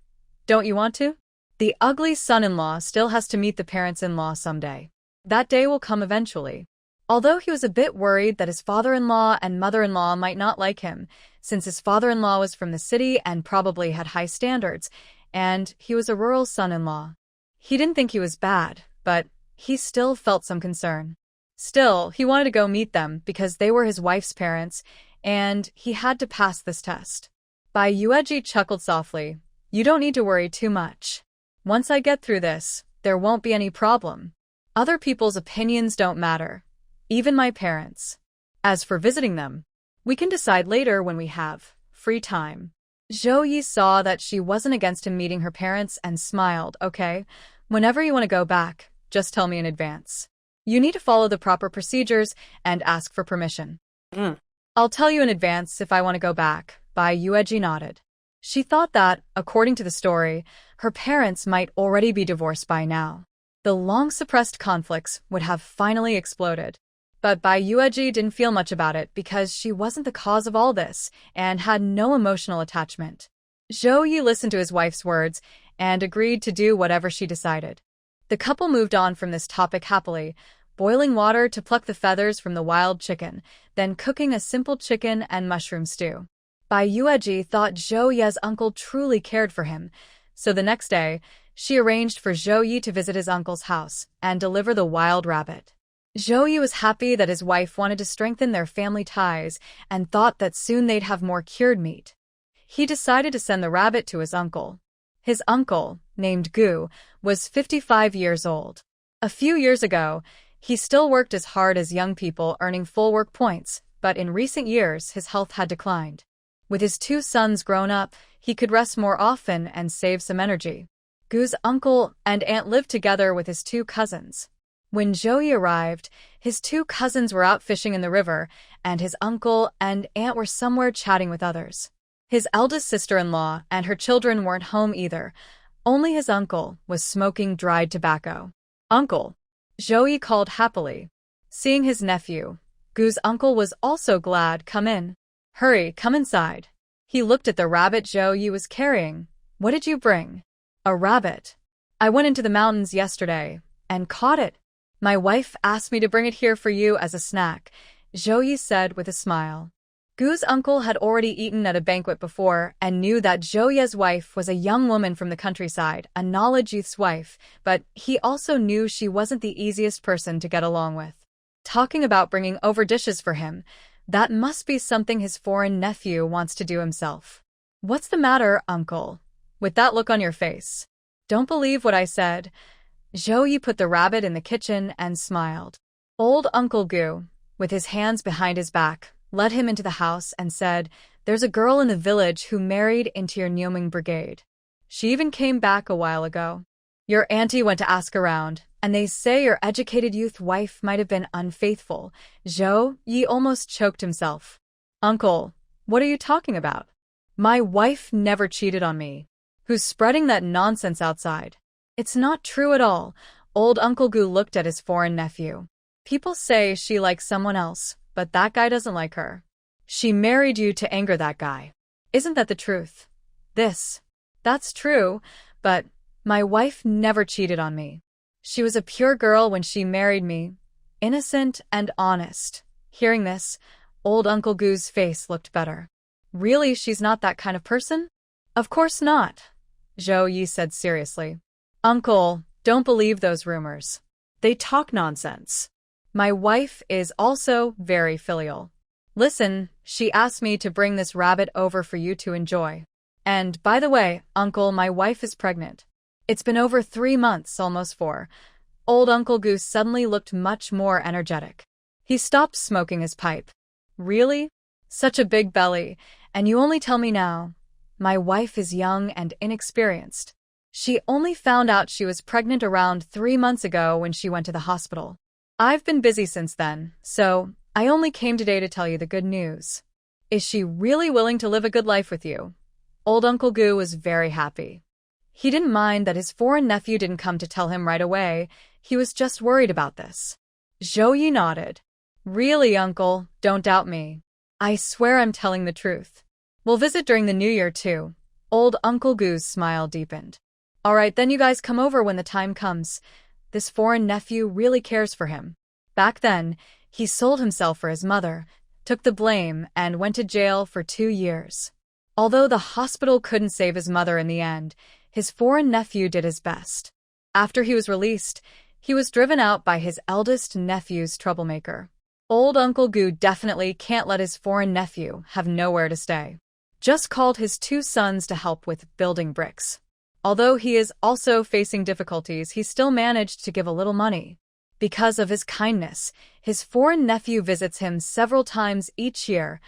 don't you want to?" The ugly son-in-law still has to meet the parents-in-law someday. That day will come eventually. Although he was a bit worried that his father-in-law and mother-in-law might not like him, since his father-in-law was from the city and probably had high standards, and he was a rural son-in-law. He didn't think he was bad, but he still felt some concern. Still, he wanted to go meet them because they were his wife's parents, and he had to pass this test. Bai Yueji chuckled softly. "You don't need to worry too much. Once I get through this, there won't be any problem. Other people's opinions don't matter. Even my parents. As for visiting them, we can decide later when we have free time." Zhou Yi saw that she wasn't against him meeting her parents and smiled. "Okay, whenever you want to go back, just tell me in advance. You need to follow the proper procedures and ask for permission." "I'll tell you in advance if I want to go back," Bai Yueji nodded. She thought that, according to the story, her parents might already be divorced by now. The long-suppressed conflicts would have finally exploded. But Bai Yueji didn't feel much about it because she wasn't the cause of all this and had no emotional attachment. Zhou Yi listened to his wife's words and agreed to do whatever she decided. The couple moved on from this topic happily, boiling water to pluck the feathers from the wild chicken, then cooking a simple chicken and mushroom stew. Bai Yueji thought Zhou Ye's uncle truly cared for him, so the next day, she arranged for Zhou Yi to visit his uncle's house and deliver the wild rabbit. Zhou Yi was happy that his wife wanted to strengthen their family ties and thought that soon they'd have more cured meat. He decided to send the rabbit to his uncle. His uncle, named Gu, was 55 years old. A few years ago, He still worked as hard as young people, earning full work points, but in recent years his health had declined. With his two sons grown up, he could rest more often and save some energy. Gu's uncle and aunt lived together with his two cousins. When Zhao Ye arrived, his two cousins were out fishing in the river, and his uncle and aunt were somewhere chatting with others. His eldest sister-in-law and her children weren't home either. Only his uncle was smoking dried tobacco. "Uncle," Zhao Ye called happily. Seeing his nephew, Gu's uncle was also glad. "Come in. Hurry, come inside." He looked at the rabbit Zhao Ye was carrying. "What did you bring?" "A rabbit. I went into the mountains yesterday and caught it. My wife asked me to bring it here for you as a snack," Zhao Ye said with a smile. Gu's uncle had already eaten at a banquet before and knew that Zhao Ye's wife was a young woman from the countryside, a knowledge youth's wife, but he also knew she wasn't the easiest person to get along with. Talking about bringing over dishes for him, that must be something his foreign nephew wants to do himself. "What's the matter, uncle? With that look on your face. Don't believe what I said." Zhao Ye put the rabbit in the kitchen and smiled. Old Uncle Gu, with his hands behind his back, led him into the house and said, "There's a girl in the village who married into your Nyoming brigade. She even came back a while ago. Your auntie went to ask around, and they say your educated youth wife might have been unfaithful." Zhao Ye almost choked himself. "Uncle, what are you talking about? My wife never cheated on me. Who's spreading that nonsense outside?" "It's not true at all." Old Uncle Gu looked at his foreign nephew. "People say she likes someone else, but that guy doesn't like her. She married you to anger that guy. Isn't that the truth?" That's true, but my wife never cheated on me. She was a pure girl when she married me, innocent and honest." Hearing this, old Uncle Gu's face looked better. "Really, she's not that kind of person?" "Of course not," Zhao Ye said seriously. "Uncle, don't believe those rumors. They talk nonsense. My wife is also very filial. Listen, she asked me to bring this rabbit over for you to enjoy. And by the way, uncle, my wife is pregnant. It's been over 3 months, almost 4. Old Uncle Goose suddenly looked much more energetic. He stopped smoking his pipe. "Really? Such a big belly, and you only tell me now. My wife is young and inexperienced. She only found out she was pregnant around 3 months ago when she went to the hospital. I've been busy since then, so I only came today to tell you the good news." "Is she really willing to live a good life with you?" Old Uncle Gu was very happy. He didn't mind that his foreign nephew didn't come to tell him right away. He was just worried about this. Zhao Ye nodded. "Really, uncle, don't doubt me. I swear I'm telling the truth. We'll visit during the New Year too." Old Uncle Gu's smile deepened. "All right, then you guys come over when the time comes." This foreign nephew really cares for him. Back then, he sold himself for his mother, took the blame, and went to jail for 2 years. Although the hospital couldn't save his mother in the end, his foreign nephew did his best. After he was released, he was driven out by his eldest nephew's troublemaker. Old Uncle Gu definitely can't let his foreign nephew have nowhere to stay. Just called his 2 sons to help with building bricks. Although he is also facing difficulties, he still managed to give a little money. Because of his kindness, his foreign nephew visits him several times each year,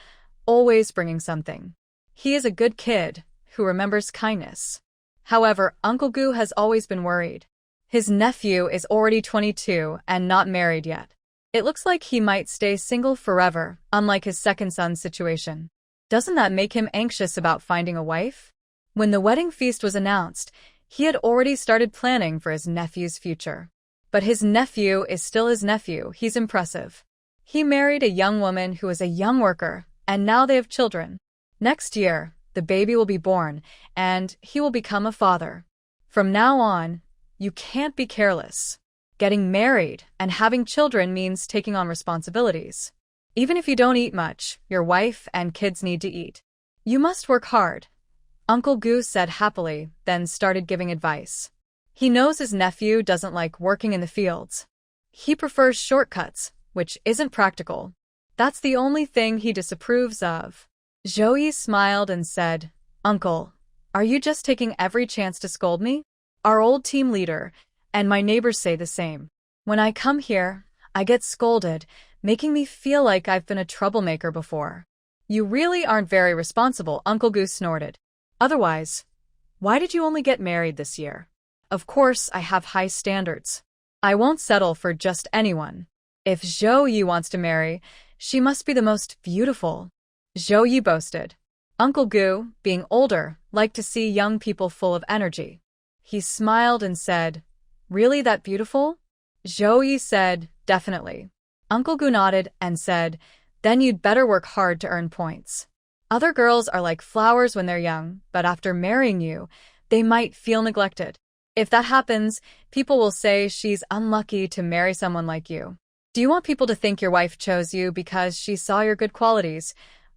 always bringing something. He is a good kid who remembers kindness. However, Uncle Gu has always been worried. His nephew is already 22 and not married yet. It looks like he might stay single forever, unlike his second son's situation. Doesn't that make him anxious about finding a wife? When the wedding feast was announced, he had already started planning for his nephew's future. But his nephew is still his nephew. He's impressive. He married a young woman who is a young worker, and now they have children. Next year, the baby will be born, and he will become a father. From now on, you can't be careless. Getting married and having children means taking on responsibilities. Even if you don't eat much, your wife and kids need to eat. You must work hard. Uncle Gu said happily, then started giving advice. He knows his nephew doesn't like working in the fields. He prefers shortcuts, which isn't practical. That's the only thing he disapproves of. Zhao Ye smiled and said, "Uncle, are you just taking every chance to scold me? Our old team leader and my neighbors say the same. When I come here, I get scolded, making me feel like I've been a troublemaker before. You really aren't very responsible, Uncle Gu snorted. Otherwise, why did you only get married this year? Of course, I have high standards. I won't settle for just anyone. If Zhao Ye wants to marry, she must be the most beautiful. Zhao Ye boasted. Uncle Gu, being older, liked to see young people full of energy. He smiled and said, "Really that beautiful?" Zhao Ye said, "Definitely." Uncle Gu nodded and said, "Then you'd better work hard to earn points. Other girls are like flowers when they're young, but after marrying you, they might feel neglected. If that happens, people will say she's unlucky to marry someone like you. Do you want people to think your wife chose you because she saw your good qualities,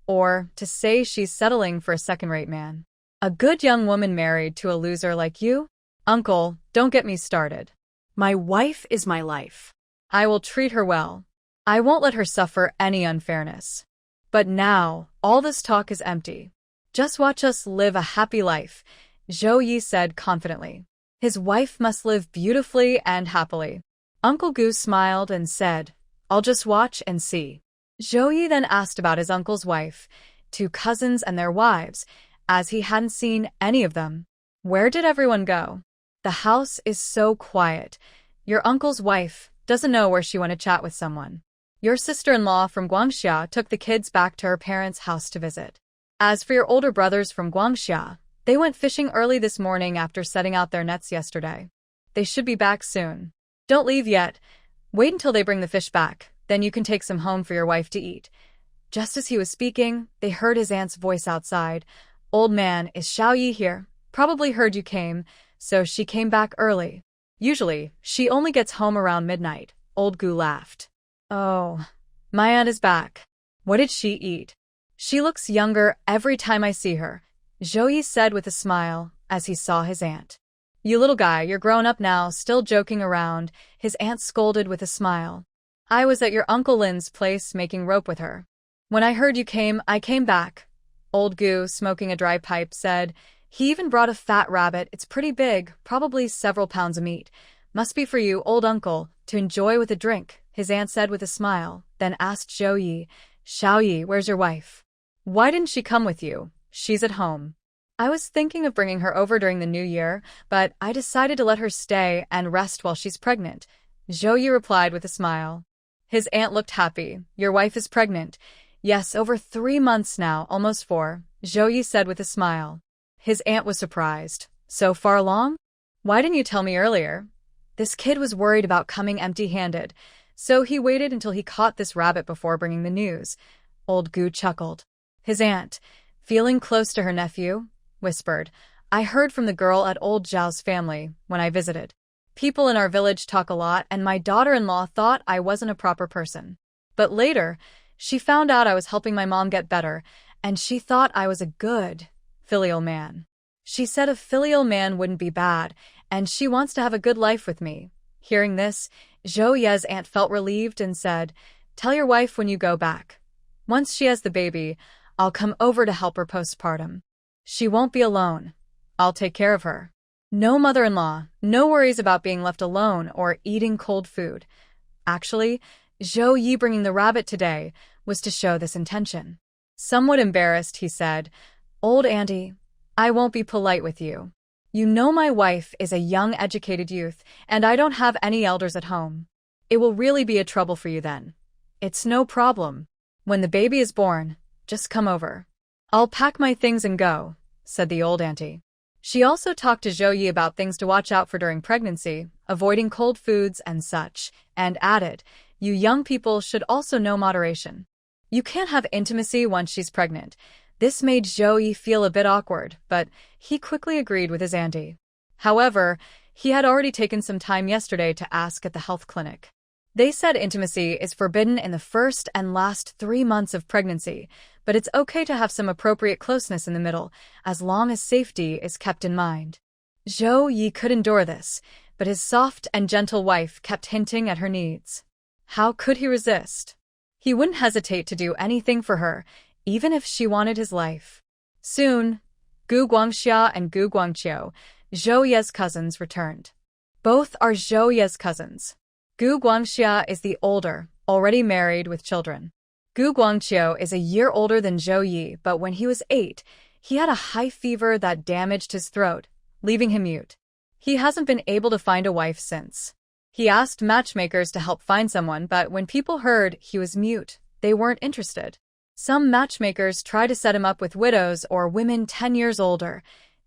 or to say she's settling for a second-rate man? A good young woman married to a loser like you? Uncle, don't get me started. My wife is my life. I will treat her well. I won't let her suffer any unfairness. But now, all this talk is empty. Just watch us live a happy life," Zhao Ye said confidently. His wife must live beautifully and happily. Uncle Gu smiled and said, "I'll just watch and see." Zhao Ye then asked about his uncle's wife, 2 cousins and their wives, as he hadn't seen any of them. Where did everyone go? The house is so quiet. Your uncle's wife doesn't know where she went to chat with someone. Your sister-in-law from Guangxia took the kids back to her parents' house to visit. As for your older brothers from Guangxia, they went fishing early this morning after setting out their nets yesterday. They should be back soon. Don't leave yet. Wait until they bring the fish back, then you can take some home for your wife to eat." Just as he was speaking, they heard his aunt's voice outside. "Old man, is Zhao Ye here? Probably heard you came, so she came back early. Usually, she only gets home around midnight." Old Gu laughed. "Oh, my aunt is back. What did she eat? She looks younger every time I see her," Zhao Ye said with a smile as he saw his aunt. "You little guy, you're grown up now, still joking around," his aunt scolded with a smile. "I was at your Uncle Lin's place making rope with her. When I heard you came, I came back." Old Gu, smoking a dry pipe, said, "He even brought a fat rabbit. It's pretty big, probably several pounds of meat. Must be for you, old uncle, to enjoy with a drink," his aunt said with a smile, then asked Zhao Ye, "Zhao Ye, where's your wife? Why didn't she come with you? She's at home." "I was thinking of bringing her over during the new year, but I decided to let her stay and rest while she's pregnant," Zhao Ye replied with a smile. His aunt looked happy. "Your wife is pregnant?" "Yes, over 3 months now, almost 4, Zhao Ye said with a smile. His aunt was surprised. "So far along? Why didn't you tell me earlier?" This kid was worried about coming empty-handed, so he waited until he caught this rabbit before bringing the news. Old Gu chuckled. His aunt, feeling close to her nephew, whispered, "I heard from the girl at old Zhao's family when I visited. People in our village talk a lot, and my daughter-in-law thought I wasn't a proper person. But later, she found out I was helping my mom get better, and she thought I was a good, filial man. She said a filial man wouldn't be bad, and she wants to have a good life with me." Hearing this, Zhao Ye's aunt felt relieved and said, "Tell your wife when you go back. Once she has the baby, I'll come over to help her postpartum. She won't be alone. I'll take care of her. No mother-in-law, no worries about being left alone or eating cold food." Actually, Zhao Ye bringing the rabbit today was to show this intention. Somewhat embarrassed, he said, "Old auntie, I won't be polite with you. You know my wife is a young educated youth, and I don't have any elders at home. It will really be a trouble for you then. It's no problem. When the baby is born, just come over. I'll pack my things and go," said the old auntie. She also talked to Zhao Ye about things to watch out for during pregnancy, avoiding cold foods and such, and added, "You young people should also know moderation. You can't have intimacy once she's pregnant." This made Zhao Ye feel a bit awkward, but he quickly agreed with his auntie. However, he had already taken some time yesterday to ask at the health clinic. They said intimacy is forbidden in the first and last 3 months of pregnancy, but it's okay to have some appropriate closeness in the middle, as long as safety is kept in mind. Zhao Ye could endure this, but his soft and gentle wife kept hinting at her needs. How could he resist? He wouldn't hesitate to do anything for her, even if she wanted his life. Soon, Gu Guangxia and Gu Guangqiu, Zhao Ye's cousins, returned. Both are Zhao Ye's cousins. Gu Guangxia is the older, already married with children. Gu Guangqiu is a year older than Zhao Ye, but when he was 8, he had a high fever that damaged his throat, leaving him mute. He hasn't been able to find a wife since. He asked matchmakers to help find someone, but when people heard he was mute, they weren't interested. Some matchmakers try to set him up with widows or women 10 years older,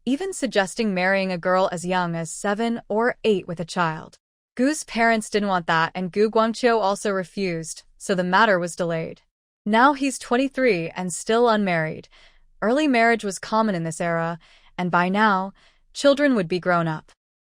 even suggesting marrying a girl as young as 7 or 8 with a child. Gu's parents didn't want that, and Gu Guangqiu also refused, so the matter was delayed. Now he's 23 and still unmarried. Early marriage was common in this era, and by now, children would be grown up.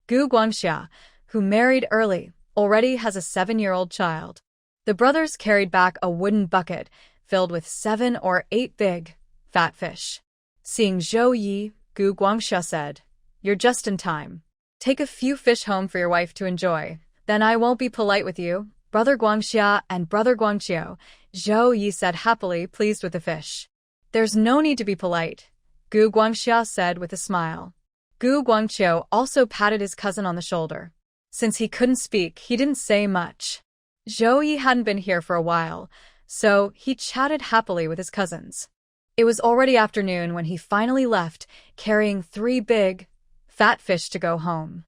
Gu Guangxia, who married early, already has a 7-year-old child. The brothers carried back a wooden bucket filled with 7 or 8 big, fat fish. Seeing Zhao Ye, Gu Guangxia said, "You're just in time. Take a few fish home for your wife to enjoy. Then I won't be polite with you, Brother Guangxia and Brother Guangqiu," Zhao Ye said happily, pleased with the fish. "There's no need to be polite," Gu Guangxia said with a smile. Gu Guangqiu also patted his cousin on the shoulder. Since he couldn't speak, he didn't say much. Zhao Ye hadn't been here for a while, so he chatted happily with his cousins. It was already afternoon when he finally left, carrying 3 big, fat fish to go home.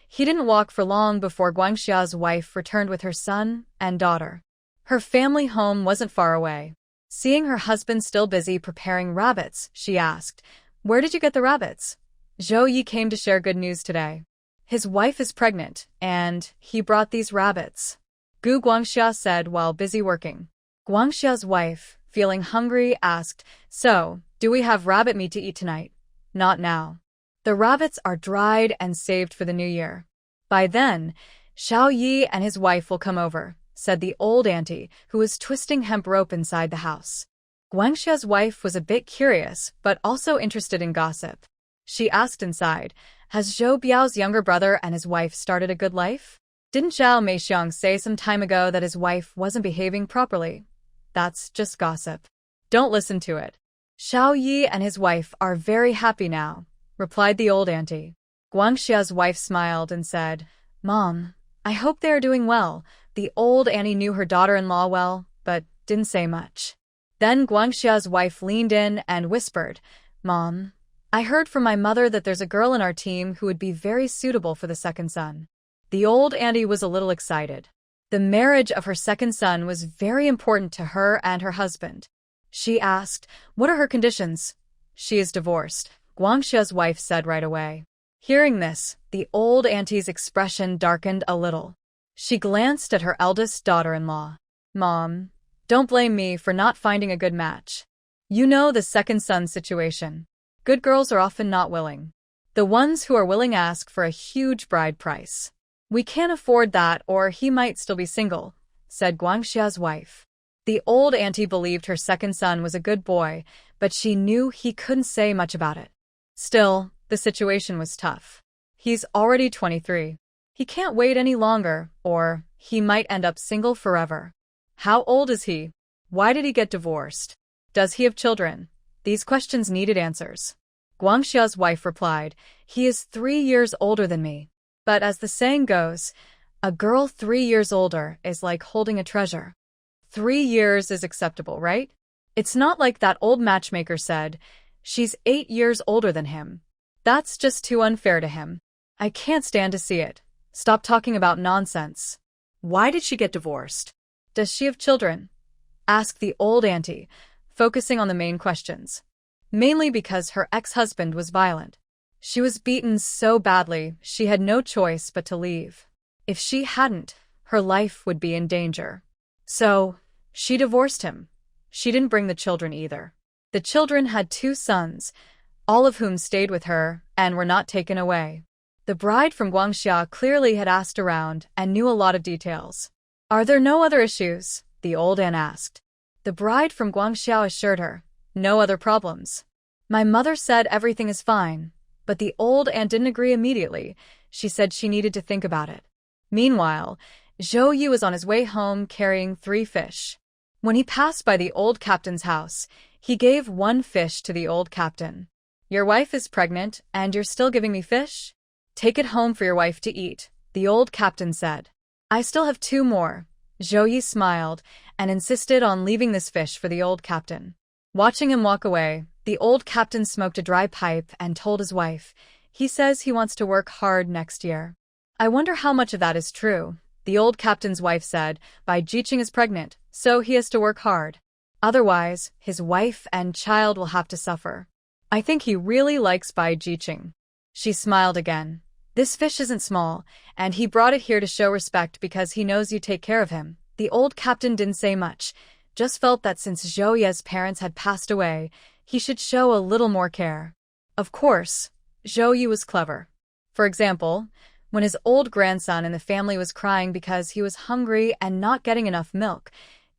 He didn't walk for long before Guangxia's wife returned with her son and daughter. Her family home wasn't far away. Seeing her husband still busy preparing rabbits, she asked, "Where did you get the rabbits?" Zhao Ye came to share good news today. His wife is pregnant, and he brought these rabbits, Gu Guangxia said while busy working. Guangxia's wife, feeling hungry, asked, "So, do we have rabbit meat to eat tonight?" "Not now. The rabbits are dried and saved for the new year. By then, Zhao Ye and his wife will come over," said the old auntie, who was twisting hemp rope inside the house. Guangxia's wife was a bit curious, but also interested in gossip. She asked inside, "Has Zhou Biao's younger brother and his wife started a good life? Didn't Zhao Meixiang say some time ago that his wife wasn't behaving properly?" "That's just gossip. Don't listen to it. Zhao Ye and his wife are very happy now," replied the old auntie. Guangxia's wife smiled and said, "Mom, I hope they are doing well." The old auntie knew her daughter-in-law well, but didn't say much. Then Guangxia's wife leaned in and whispered, "Mom, I heard from my mother that there's a girl in our team who would be very suitable for the second son." The old auntie was a little excited. The marriage of her second son was very important to her and her husband. She asked, "What are her conditions?" "She is divorced," Guangxia's wife said right away. Hearing this, the old auntie's expression darkened a little. She glanced at her eldest daughter-in-law. "Mom, don't blame me for not finding a good match. You know the second son situation. Good girls are often not willing. The ones who are willing ask for a huge bride price. We can't afford that, or he might still be single," said Guangxia's wife. The old auntie believed her second son was a good boy, but she knew he couldn't say much about it. Still, the situation was tough. He's already 23. He can't wait any longer, or he might end up single forever. How old is he? Why did he get divorced? Does he have children? These questions needed answers. Guangxia's wife replied, "He is 3 years older than me. But as the saying goes, a girl 3 years older is like holding a treasure. 3 years is acceptable, right? It's not like that old matchmaker said, she's 8 years older than him. That's just too unfair to him. I can't stand to see it. Stop talking about nonsense." "Why did she get divorced? Does she have children?" asked the old auntie, focusing on the main questions. "Mainly because her ex-husband was violent. She was beaten so badly she had no choice but to leave. If she hadn't, her life would be in danger. So, she divorced him. She didn't bring the children either. The children had 2 sons, all of whom stayed with her and were not taken away." The bride from Guangxia clearly had asked around and knew a lot of details. "Are there no other issues?" the old aunt asked. The bride from Guangxia assured her, "No other problems. My mother said everything is fine." But the old aunt didn't agree immediately. She said she needed to think about it. Meanwhile, Zhou Ye was on his way home carrying 3 fish. When he passed by the old captain's house, he gave 1 fish to the old captain. "Your wife is pregnant, and you're still giving me fish? Take it home for your wife to eat," the old captain said. I still have 2 more. Zhao Ye smiled and insisted on leaving this fish for the old captain. Watching him walk away, the old captain smoked a dry pipe and told his wife, he says he wants to work hard next year. I wonder how much of that is true. The old captain's wife said, Bai Jiqing is pregnant, so he has to work hard. Otherwise, his wife and child will have to suffer. I think he really likes Bai Jiqing. She smiled again. This fish isn't small, and he brought it here to show respect because he knows you take care of him. The old captain didn't say much, just felt that since Zhao Ye's parents had passed away, he should show a little more care. Of course, Zhao Ye was clever. For example, when his old grandson in the family was crying because he was hungry and not getting enough milk,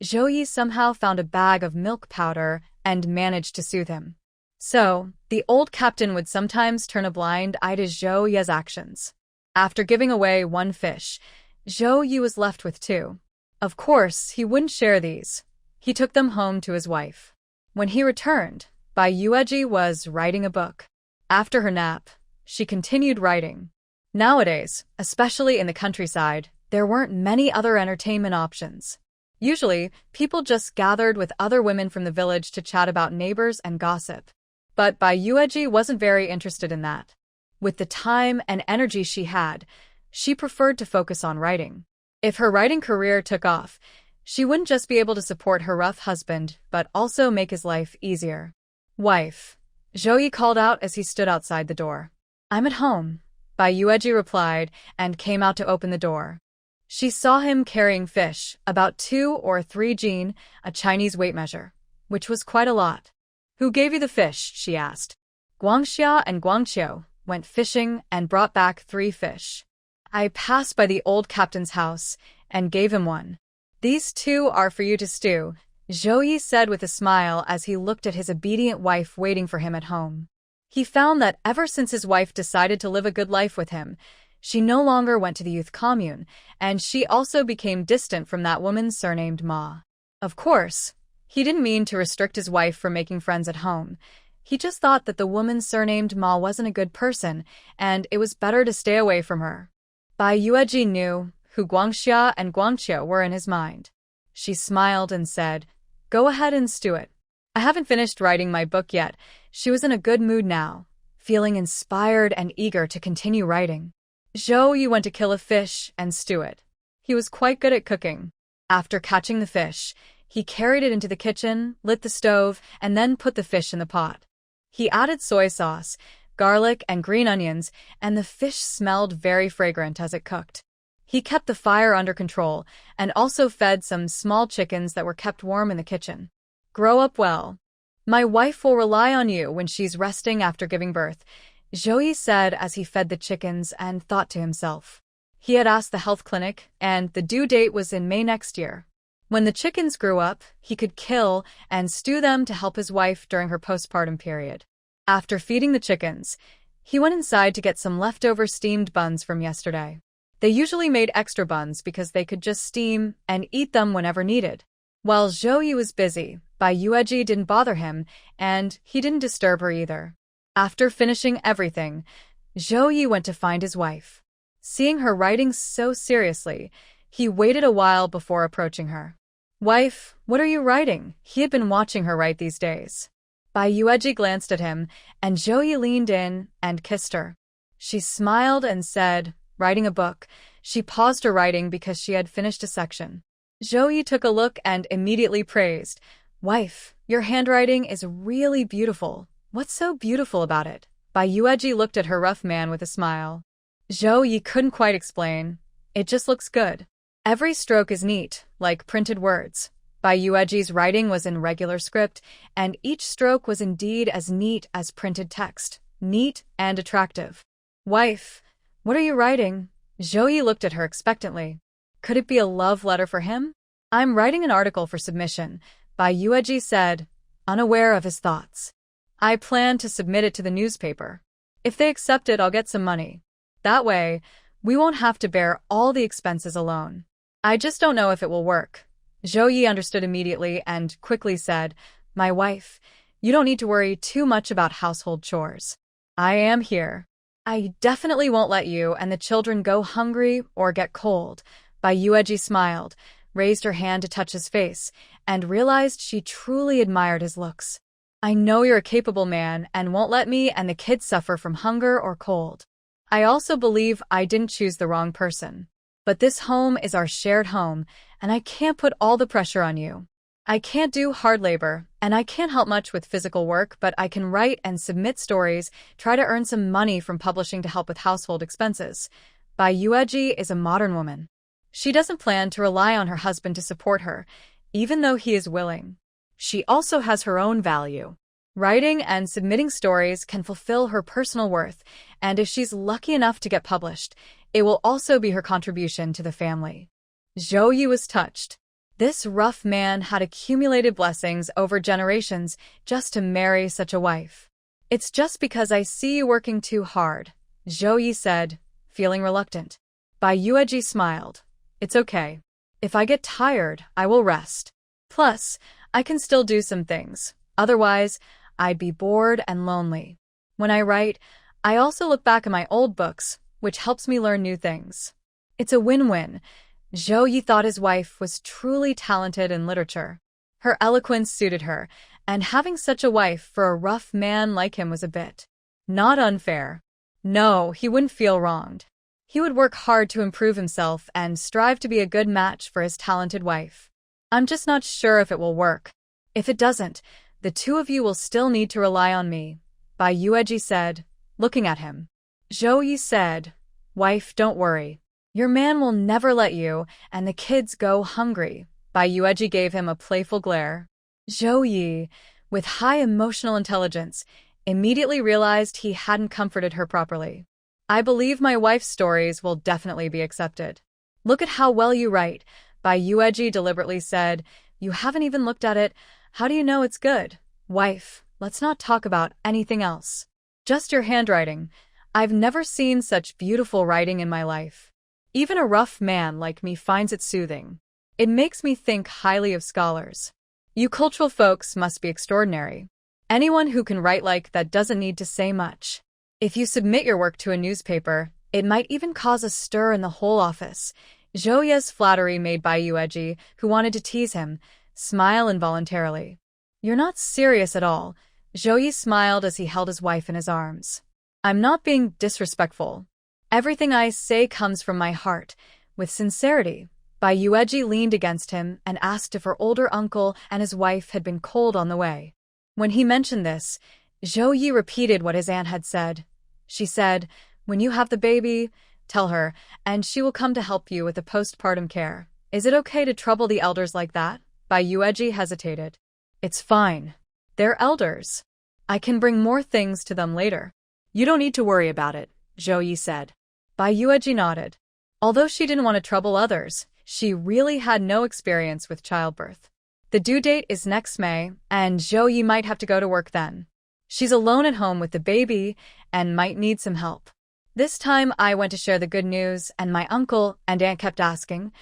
Zhao Ye somehow found a bag of milk powder and managed to soothe him. So, the old captain would sometimes turn a blind eye to Zhao Ye's actions. After giving away 1 fish, Zhao Ye was left with 2. Of course, he wouldn't share these. He took them home to his wife. When he returned, Bai Yueji was writing a book. After her nap, she continued writing. Nowadays, especially in the countryside, there weren't many other entertainment options. Usually, people just gathered with other women from the village to chat about neighbors and gossip. But Bai Yueji wasn't very interested in that. With the time and energy she had, she preferred to focus on writing. If her writing career took off, she wouldn't just be able to support her rough husband, but also make his life easier. Wife, Zhao Ye called out as he stood outside the door. I'm at home, Bai Yueji replied and came out to open the door. She saw him carrying fish, about 2 or 3 jin, a Chinese weight measure, which was quite a lot. Who gave you the fish? She asked. Guangxia and Guangqiu went fishing and brought back 3 fish. I passed by the old captain's house and gave him 1. These 2 are for you to stew, Zhao Ye said with a smile as he looked at his obedient wife waiting for him at home. He found that ever since his wife decided to live a good life with him, she no longer went to the youth commune, and she also became distant from that woman surnamed Ma. Of course, he didn't mean to restrict his wife from making friends at home. He just thought that the woman surnamed Ma wasn't a good person, and it was better to stay away from her. Bai Yueji knew who Guangxia and Guangqiu were in his mind. She smiled and said, Go ahead and stew it. I haven't finished writing my book yet. She was in a good mood now, feeling inspired and eager to continue writing. Zhao Ye went to kill a fish and stew it. He was quite good at cooking. After catching the fish, he carried it into the kitchen, lit the stove, and then put the fish in the pot. He added soy sauce, garlic, and green onions, and the fish smelled very fragrant as it cooked. He kept the fire under control and also fed some small chickens that were kept warm in the kitchen. Grow up well. My wife will rely on you when she's resting after giving birth, Zhao Ye said as he fed the chickens and thought to himself. He had asked the health clinic, and the due date was in May next year. When the chickens grew up, he could kill and stew them to help his wife during her postpartum period. After feeding the chickens, he went inside to get some leftover steamed buns from yesterday. They usually made extra buns because they could just steam and eat them whenever needed. While Zhao Ye was busy, Bai Yueji didn't bother him, and he didn't disturb her either. After finishing everything, Zhao Ye went to find his wife. Seeing her writing so seriously, he waited a while before approaching her. Wife, what are you writing? He had been watching her write these days. Bai Yueji glanced at him, and Zhao Ye leaned in and kissed her. She smiled and said, writing a book. She paused her writing because she had finished a section. Zhao Ye took a look and immediately praised. Wife, your handwriting is really beautiful. What's so beautiful about it? Bai Yueji looked at her rough man with a smile. Zhao Ye couldn't quite explain. It just looks good. Every stroke is neat, like printed words. Bai Yueji's writing was in regular script, and each stroke was indeed as neat as printed text. Neat and attractive. Wife, what are you writing? Zhao Ye looked at her expectantly. Could it be a love letter for him? I'm writing an article for submission, Bai Yueji said, unaware of his thoughts. I plan to submit it to the newspaper. If they accept it, I'll get some money. That way, we won't have to bear all the expenses alone. I just don't know if it will work. Zhao Ye understood immediately and quickly said, My wife, you don't need to worry too much about household chores. I am here. I definitely won't let you and the children go hungry or get cold, Bai Yueji smiled, raised her hand to touch his face, and realized she truly admired his looks. I know you're a capable man and won't let me and the kids suffer from hunger or cold. I also believe I didn't choose the wrong person. But this home is our shared home, and I can't put all the pressure on you. I can't do hard labor, and I can't help much with physical work, but I can write and submit stories, try to earn some money from publishing to help with household expenses. Bai Yueji is a modern woman. She doesn't plan to rely on her husband to support her, even though he is willing. She also has her own value. Writing and submitting stories can fulfill her personal worth, and if she's lucky enough to get published, it will also be her contribution to the family. Zhao Ye was touched. This rough man had accumulated blessings over generations just to marry such a wife. It's just because I see you working too hard, Zhao Ye said, feeling reluctant. Bai Yueji smiled. It's okay. If I get tired, I will rest. Plus, I can still do some things. Otherwise, I'd be bored and lonely. When I write, I also look back at my old books, which helps me learn new things. It's a win-win. Zhao Ye thought his wife was truly talented in literature. Her eloquence suited her, and having such a wife for a rough man like him was a bit not unfair. No, he wouldn't feel wronged. He would work hard to improve himself and strive to be a good match for his talented wife. I'm just not sure if it will work. If it doesn't, the two of you will still need to rely on me, Bai Yueji said, looking at him. Zhao Ye said, Wife, don't worry. Your man will never let you and the kids go hungry. Bai Yueji gave him a playful glare. Zhao Ye, with high emotional intelligence, immediately realized he hadn't comforted her properly. I believe my wife's stories will definitely be accepted. Look at how well you write, Bai Yueji deliberately said. You haven't even looked at it. How do you know it's good? Wife, let's not talk about anything else. Just your handwriting. I've never seen such beautiful writing in my life. Even a rough man like me finds it soothing. It makes me think highly of scholars. You cultural folks must be extraordinary. Anyone who can write like that doesn't need to say much. If you submit your work to a newspaper, it might even cause a stir in the whole office. Zhao Ye's flattery made Bai Yueji, who wanted to tease him, smile involuntarily. You're not serious at all. Zhao Ye smiled as he held his wife in his arms. I'm not being disrespectful. Everything I say comes from my heart, with sincerity. Bai Yueji leaned against him and asked if her older uncle and his wife had been cold on the way. When he mentioned this, Zhao Ye repeated what his aunt had said. She said, when you have the baby, tell her, and she will come to help you with the postpartum care. Is it okay to trouble the elders like that? Bai Yueji hesitated. It's fine. They're elders. I can bring more things to them later. You don't need to worry about it, Zhao Ye said. Bai Yueji nodded. Although she didn't want to trouble others, she really had no experience with childbirth. The due date is next May, and Zhao Ye might have to go to work then. She's alone at home with the baby and might need some help. This time I went to share the good news, and my uncle and aunt kept asking,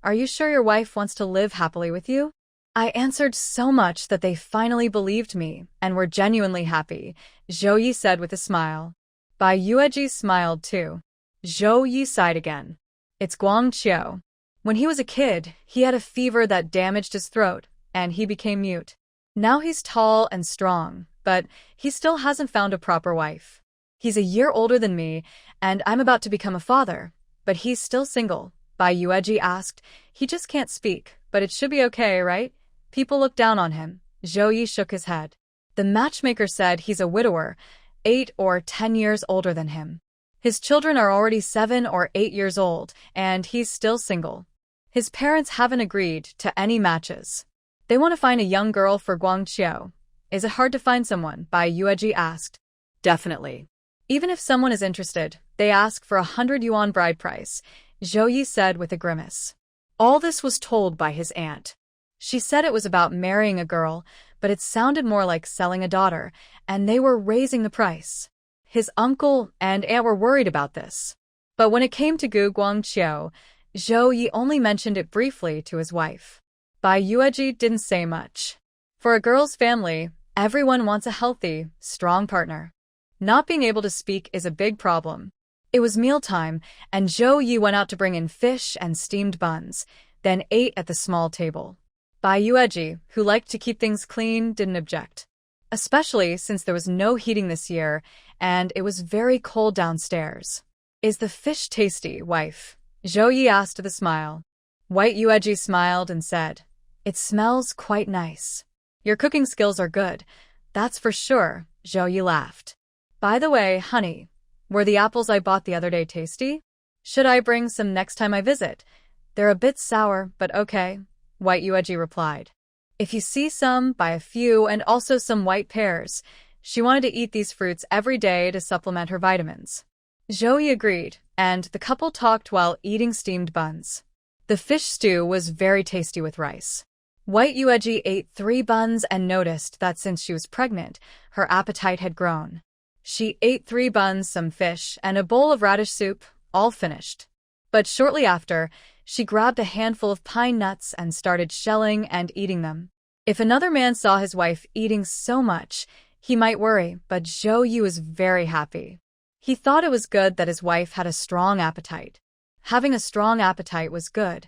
Are you sure your wife wants to live happily with you? I answered so much that they finally believed me and were genuinely happy, Zhao Ye said with a smile. Bai Yueji smiled too. Zhao Ye sighed again. It's Guangqiu. When he was a kid, he had a fever that damaged his throat, and he became mute. Now he's tall and strong, but he still hasn't found a proper wife. He's a year older than me, and I'm about to become a father, but he's still single. Bai Yueji asked. He just can't speak, but it should be okay, right? People look down on him. Zhao Ye shook his head. The matchmaker said he's a widower, 8 or 10 years older than him. His children are already 7 or 8 years old, and he's still single. His parents haven't agreed to any matches. They want to find a young girl for Guangqiu. Is it hard to find someone? Bai Yueji asked. Definitely. Even if someone is interested, they ask for 100 yuan bride price, Zhao Ye said with a grimace. All this was told by his aunt. She said it was about marrying a girl, but it sounded more like selling a daughter, and they were raising the price. His uncle and aunt were worried about this. But when it came to Guangqiu, Zhao Ye only mentioned it briefly to his wife. Bai Yueji didn't say much. For a girl's family, everyone wants a healthy, strong partner. Not being able to speak is a big problem. It was mealtime, and Zhao Ye went out to bring in fish and steamed buns, then ate at the small table. Bai Yueji, who liked to keep things clean, didn't object. Especially since there was no heating this year, and it was very cold downstairs. "Is the fish tasty, wife?" Zhao Ye asked with a smile. White Yueji smiled and said, "It smells quite nice." "Your cooking skills are good, that's for sure," Zhao Ye laughed. "By the way, honey, were the apples I bought the other day tasty? Should I bring some next time I visit? They're a bit sour, but okay," White Yueji replied. "If you see some, buy a few, and also some white pears." She wanted to eat these fruits every day to supplement her vitamins. Zhao Ye agreed, and the couple talked while eating steamed buns. The fish stew was very tasty with rice. White Yueji ate 3 buns and noticed that since she was pregnant, her appetite had grown. She ate 3 buns, some fish, and a bowl of radish soup, all finished. But shortly after, she grabbed a handful of pine nuts and started shelling and eating them. If another man saw his wife eating so much, he might worry, but Zhao Ye was very happy. He thought it was good that his wife had a strong appetite. Having a strong appetite was good.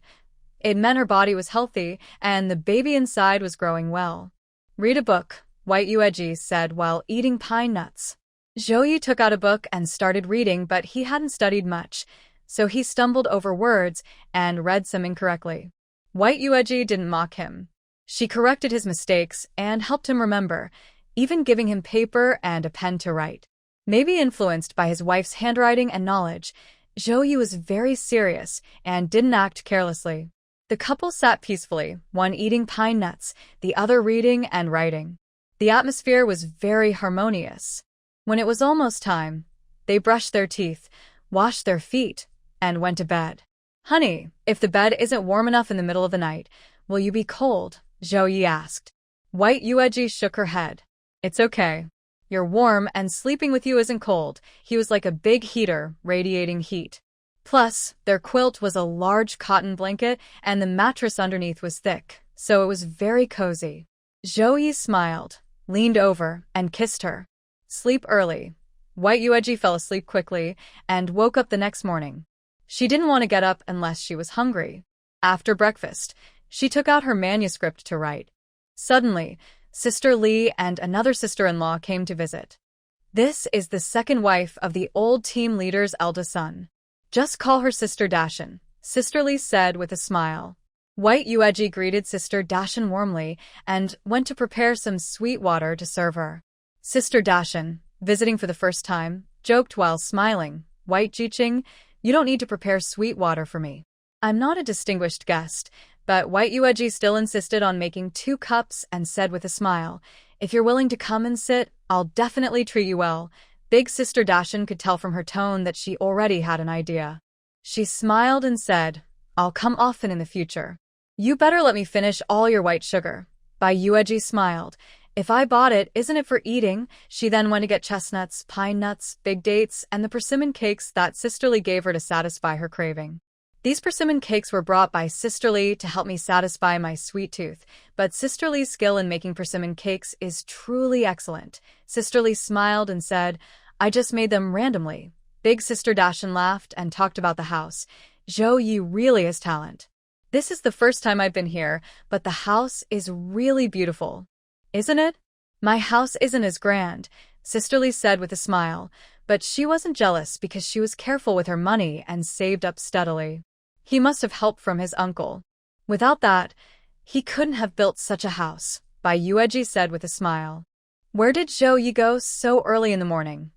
It meant her body was healthy and the baby inside was growing well. "Read a book," White Yueji said while eating pine nuts. Zhao Ye took out a book and started reading, but he hadn't studied much, so he stumbled over words and read some incorrectly. White Yueji didn't mock him. She corrected his mistakes and helped him remember, even giving him paper and a pen to write. Maybe influenced by his wife's handwriting and knowledge, Zhao Ye was very serious and didn't act carelessly. The couple sat peacefully, one eating pine nuts, the other reading and writing. The atmosphere was very harmonious. When it was almost time, they brushed their teeth, washed their feet, and went to bed. "Honey, if the bed isn't warm enough in the middle of the night, will you be cold?" Zhao Ye asked. White Yueji shook her head. "It's okay. You're warm and sleeping with you isn't cold." He was like a big heater, radiating heat. Plus, their quilt was a large cotton blanket and the mattress underneath was thick, so it was very cozy. Zhao Ye smiled, leaned over, and kissed her. "Sleep early." White Yueji fell asleep quickly and woke up the next morning. She didn't want to get up unless she was hungry. After breakfast, she took out her manuscript to write. Suddenly, Sister Li and another sister-in-law came to visit. "This is the second wife of the old team leader's eldest son. Just call her Sister Dashan," Sister Li said with a smile. White Yueji greeted Sister Dashan warmly and went to prepare some sweet water to serve her. Sister Dashan, visiting for the first time, joked while smiling, "White Jiqing, you don't need to prepare sweet water for me. I'm not a distinguished guest," but White Yueji still insisted on making 2 cups and said with a smile, "If you're willing to come and sit, I'll definitely treat you well." Big Sister Dashan could tell from her tone that she already had an idea. She smiled and said, "I'll come often in the future. You better let me finish all your white sugar." Bai Yueji smiled. "If I bought it, isn't it for eating?" She then went to get chestnuts, pine nuts, big dates, and the persimmon cakes that Sister Li gave her to satisfy her craving. "These persimmon cakes were brought by Sister Li to help me satisfy my sweet tooth, but Sister Li's skill in making persimmon cakes is truly excellent." Sister Li smiled and said, "I just made them randomly." Big Sister Dashan laughed and talked about the house. "Zhao Ye really has talent. This is the first time I've been here, but the house is really beautiful. Isn't it?" "My house isn't as grand," Sister Li said with a smile, but she wasn't jealous because she was careful with her money and saved up steadily. He must have help from his uncle. Without that, he couldn't have built such a house, Bai Yueji said with a smile. "Where did Zhao Ye go so early in the morning?"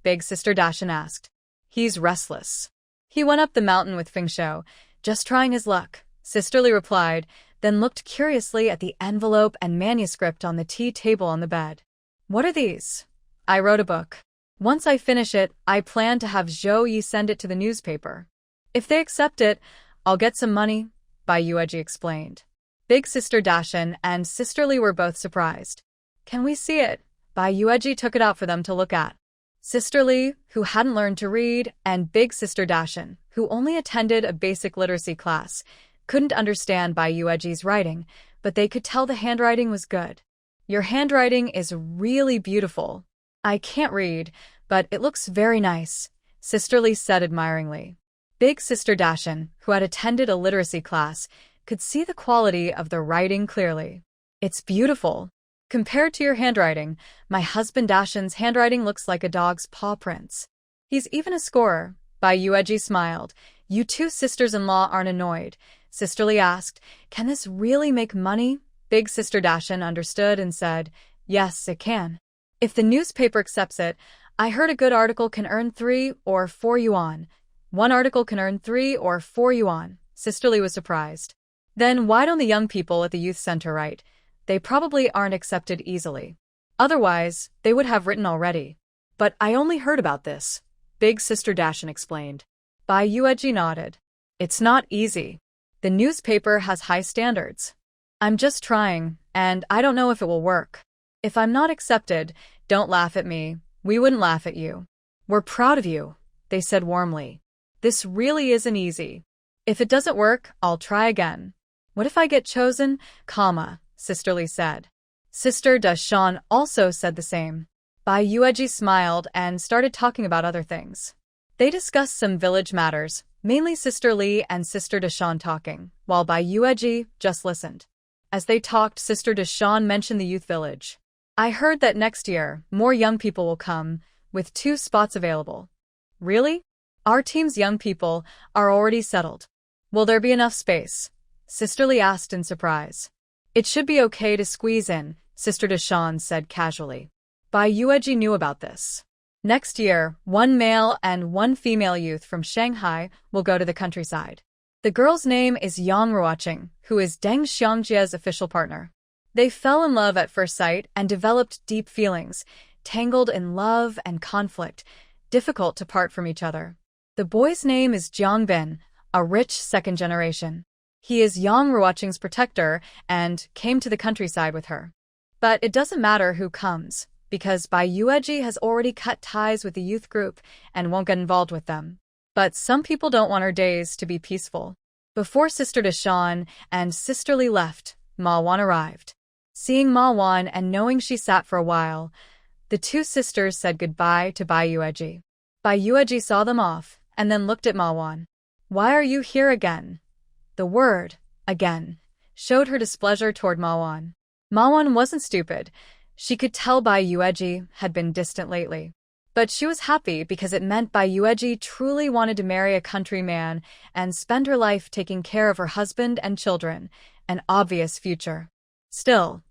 Big Sister Dashan asked. "He's restless. He went up the mountain with Fingshou, just trying his luck," Sister Li replied, then looked curiously at the envelope and manuscript on the tea table on the bed. "What are these?" "I wrote a book. Once I finish it, I plan to have Zhao Ye send it to the newspaper. If they accept it, I'll get some money," Bai Yueji explained. Big Sister Dashan and Sister Li were both surprised. "Can we see it?" Bai Yueji took it out for them to look at. Sister Li, who hadn't learned to read, and Big Sister Dashan, who only attended a basic literacy class, couldn't understand Bai Yueji's writing, but they could tell the handwriting was good. "Your handwriting is really beautiful. I can't read, but it looks very nice," Sister Lee said admiringly. Big Sister Dashin, who had attended a literacy class, could see the quality of the writing clearly. It's beautiful. Compared to your handwriting, my husband Dashin's handwriting looks like a dog's paw prints. He's even a scorer. Bai Yueji smiled. You two sisters-in-law aren't annoyed. Sister Lee asked, can this really make money? Big Sister Dashin understood and said, yes, it can. If the newspaper accepts it, I heard a good article can earn 3 or 4 yuan. One article can earn 3 or 4 yuan. Sister Lee was surprised. Then why don't the young people at the youth center write? They probably aren't accepted easily. Otherwise, they would have written already. But I only heard about this, Big Sister Dashin explained. Bai Yueji nodded. It's not easy. The newspaper has high standards. I'm just trying, and I don't know if it will work. If I'm not accepted, don't laugh at me. We wouldn't laugh at you. We're proud of you, they said warmly. This really isn't easy. If it doesn't work, I'll try again. What if I get chosen? Sister Lee said. Sister Dashan also said the same. Bai Yueji smiled and started talking about other things. They discussed some village matters, mainly Sister Lee and Sister Dashan talking, while Bai Yueji just listened. As they talked, Sister Dashan mentioned the youth village. I heard that next year, more young people will come, with 2 spots available. Really? Our team's young people are already settled. Will there be enough space? Sister Lee asked in surprise. It should be okay to squeeze in, Sister Dashan said casually. Bai Yueji knew about this. Next year, 1 male and 1 female youth from Shanghai will go to the countryside. The girl's name is Yang Ruoqing, who is Deng Xiangjie's official partner. They fell in love at first sight and developed deep feelings, tangled in love and conflict, difficult to part from each other. The boy's name is Jiang Bin, a rich second generation. He is Yang Ruoqing's protector and came to the countryside with her. But it doesn't matter who comes, because Bai Yueji has already cut ties with the youth group and won't get involved with them. But some people don't want our days to be peaceful. Before Sister Dashan and Sister Lee left, Ma Wan arrived. Seeing Ma Wan and knowing she sat for a while, the 2 sisters said goodbye to Bai Yueji. Bai Yueji saw them off and then looked at Ma Wan. Why are you here again? The word, again, showed her displeasure toward Ma Wan. Ma Wan wasn't stupid. She could tell Bai Yueji had been distant lately. But she was happy because it meant Bai Yueji truly wanted to marry a country man and spend her life taking care of her husband and children, an obvious future. Still,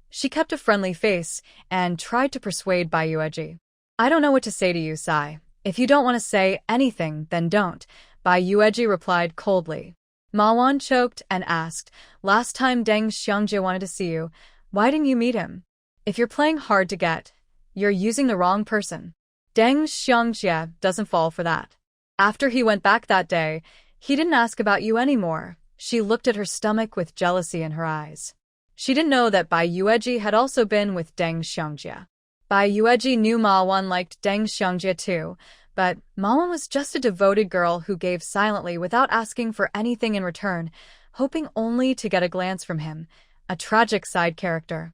she kept a friendly face and tried to persuade Bai Yueji. I don't know what to say to you, Sai. If you don't want to say anything, then don't, Bai Yueji replied coldly. Ma Wan choked and asked, last time Deng Xiangjie wanted to see you, why didn't you meet him? If you're playing hard to get, you're using the wrong person. Deng Xiangjie doesn't fall for that. After he went back that day, he didn't ask about you anymore. She looked at her stomach with jealousy in her eyes. She didn't know that Bai Yueji had also been with Deng Xiangjie. Bai Yueji knew Ma Wan liked Deng Xiangjie too, but Ma Wan was just a devoted girl who gave silently without asking for anything in return, hoping only to get a glance from him, a tragic side character.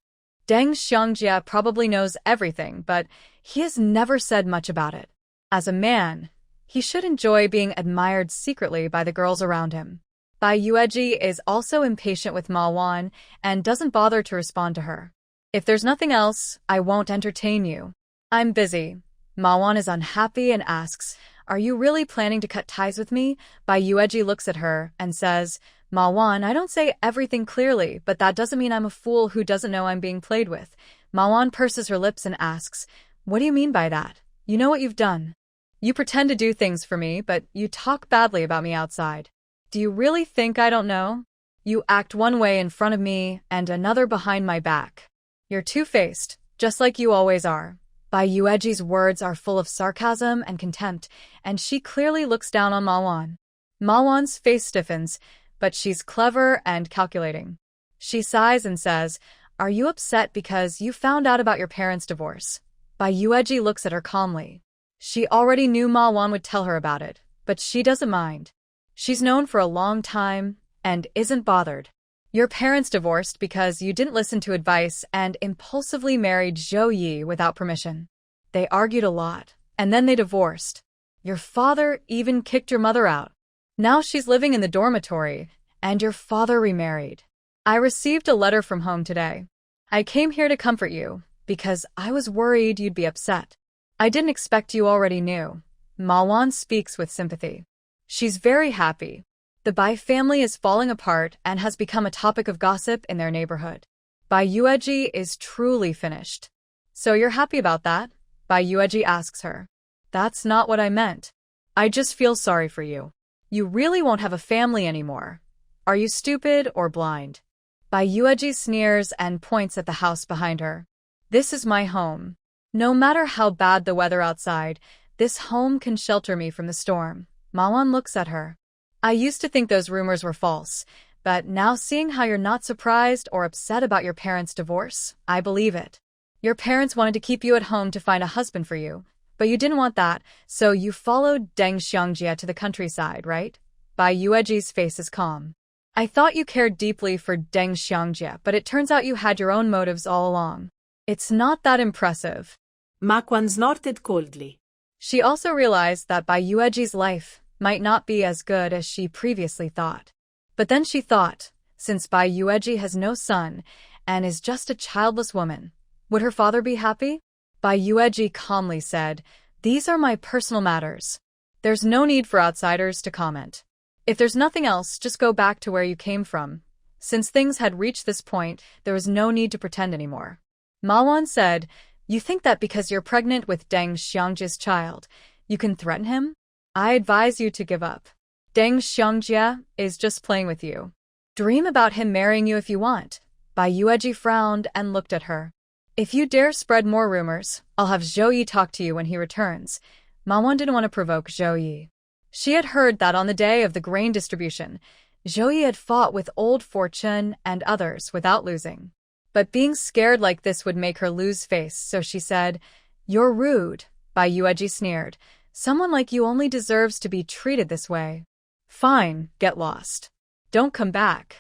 Deng Xiangjie probably knows everything, but he has never said much about it. As a man, he should enjoy being admired secretly by the girls around him. Bai Yueji is also impatient with Ma Wan and doesn't bother to respond to her. If there's nothing else, I won't entertain you. I'm busy. Ma Wan is unhappy and asks, are you really planning to cut ties with me? Bai Yueji looks at her and says, Ma Wan, I don't say everything clearly, but that doesn't mean I'm a fool who doesn't know I'm being played with. Ma Wan purses her lips and asks, what do you mean by that? You know what you've done. You pretend to do things for me, but you talk badly about me outside. Do you really think I don't know? You act one way in front of me and another behind my back. You're two-faced, just like you always are. Bai Yueji's words are full of sarcasm and contempt, and she clearly looks down on Ma Wan. Ma Wan's face stiffens, but she's clever and calculating. She sighs and says, are you upset because you found out about your parents' divorce? Bai Yueji looks at her calmly. She already knew Ma Wan would tell her about it, but she doesn't mind. She's known for a long time and isn't bothered. Your parents divorced because you didn't listen to advice and impulsively married Zhao Ye without permission. They argued a lot, and then they divorced. Your father even kicked your mother out. Now she's living in the dormitory, and your father remarried. I received a letter from home today. I came here to comfort you, because I was worried you'd be upset. I didn't expect you already knew. Manhwa speaks with sympathy. She's very happy. The Bai family is falling apart and has become a topic of gossip in their neighborhood. Bai Yueji is truly finished. So you're happy about that? Bai Yueji asks her. That's not what I meant. I just feel sorry for you. You really won't have a family anymore. Are you stupid or blind? Bai Yueji sneers and points at the house behind her. This is my home. No matter how bad the weather outside, this home can shelter me from the storm. Manhwa looks at her. I used to think those rumors were false, but now seeing how you're not surprised or upset about your parents' divorce, I believe it. Your parents wanted to keep you at home to find a husband for you, but you didn't want that, so you followed Deng Xiangjie to the countryside, right? Bai Yueji's face is calm. I thought you cared deeply for Deng Xiangjie, but it turns out you had your own motives all along. It's not that impressive. Manhwa snorted coldly. She also realized that Bai Yueji's life might not be as good as she previously thought. But then she thought, since Bai Yueji has no son and is just a childless woman, would her father be happy? Bai Yueji calmly said, These are my personal matters. There's no need for outsiders to comment. If there's nothing else, just go back to where you came from. Since things had reached this point, there was no need to pretend anymore. Manhwa said, You think that because you're pregnant with Deng Xiangjie's child, you can threaten him? I advise you to give up. Deng Xiangjie is just playing with you. Dream about him marrying you if you want. Bai Yueji frowned and looked at her. If you dare spread more rumors, I'll have Zhao Ye talk to you when he returns. Manhwa didn't want to provoke Zhao Ye. She had heard that on the day of the grain distribution, Zhao Ye had fought with Old Fortune and others without losing. But being scared like this would make her lose face, so she said, You're rude. Bai Yueji sneered. Someone like you only deserves to be treated this way. Fine, get lost. Don't come back.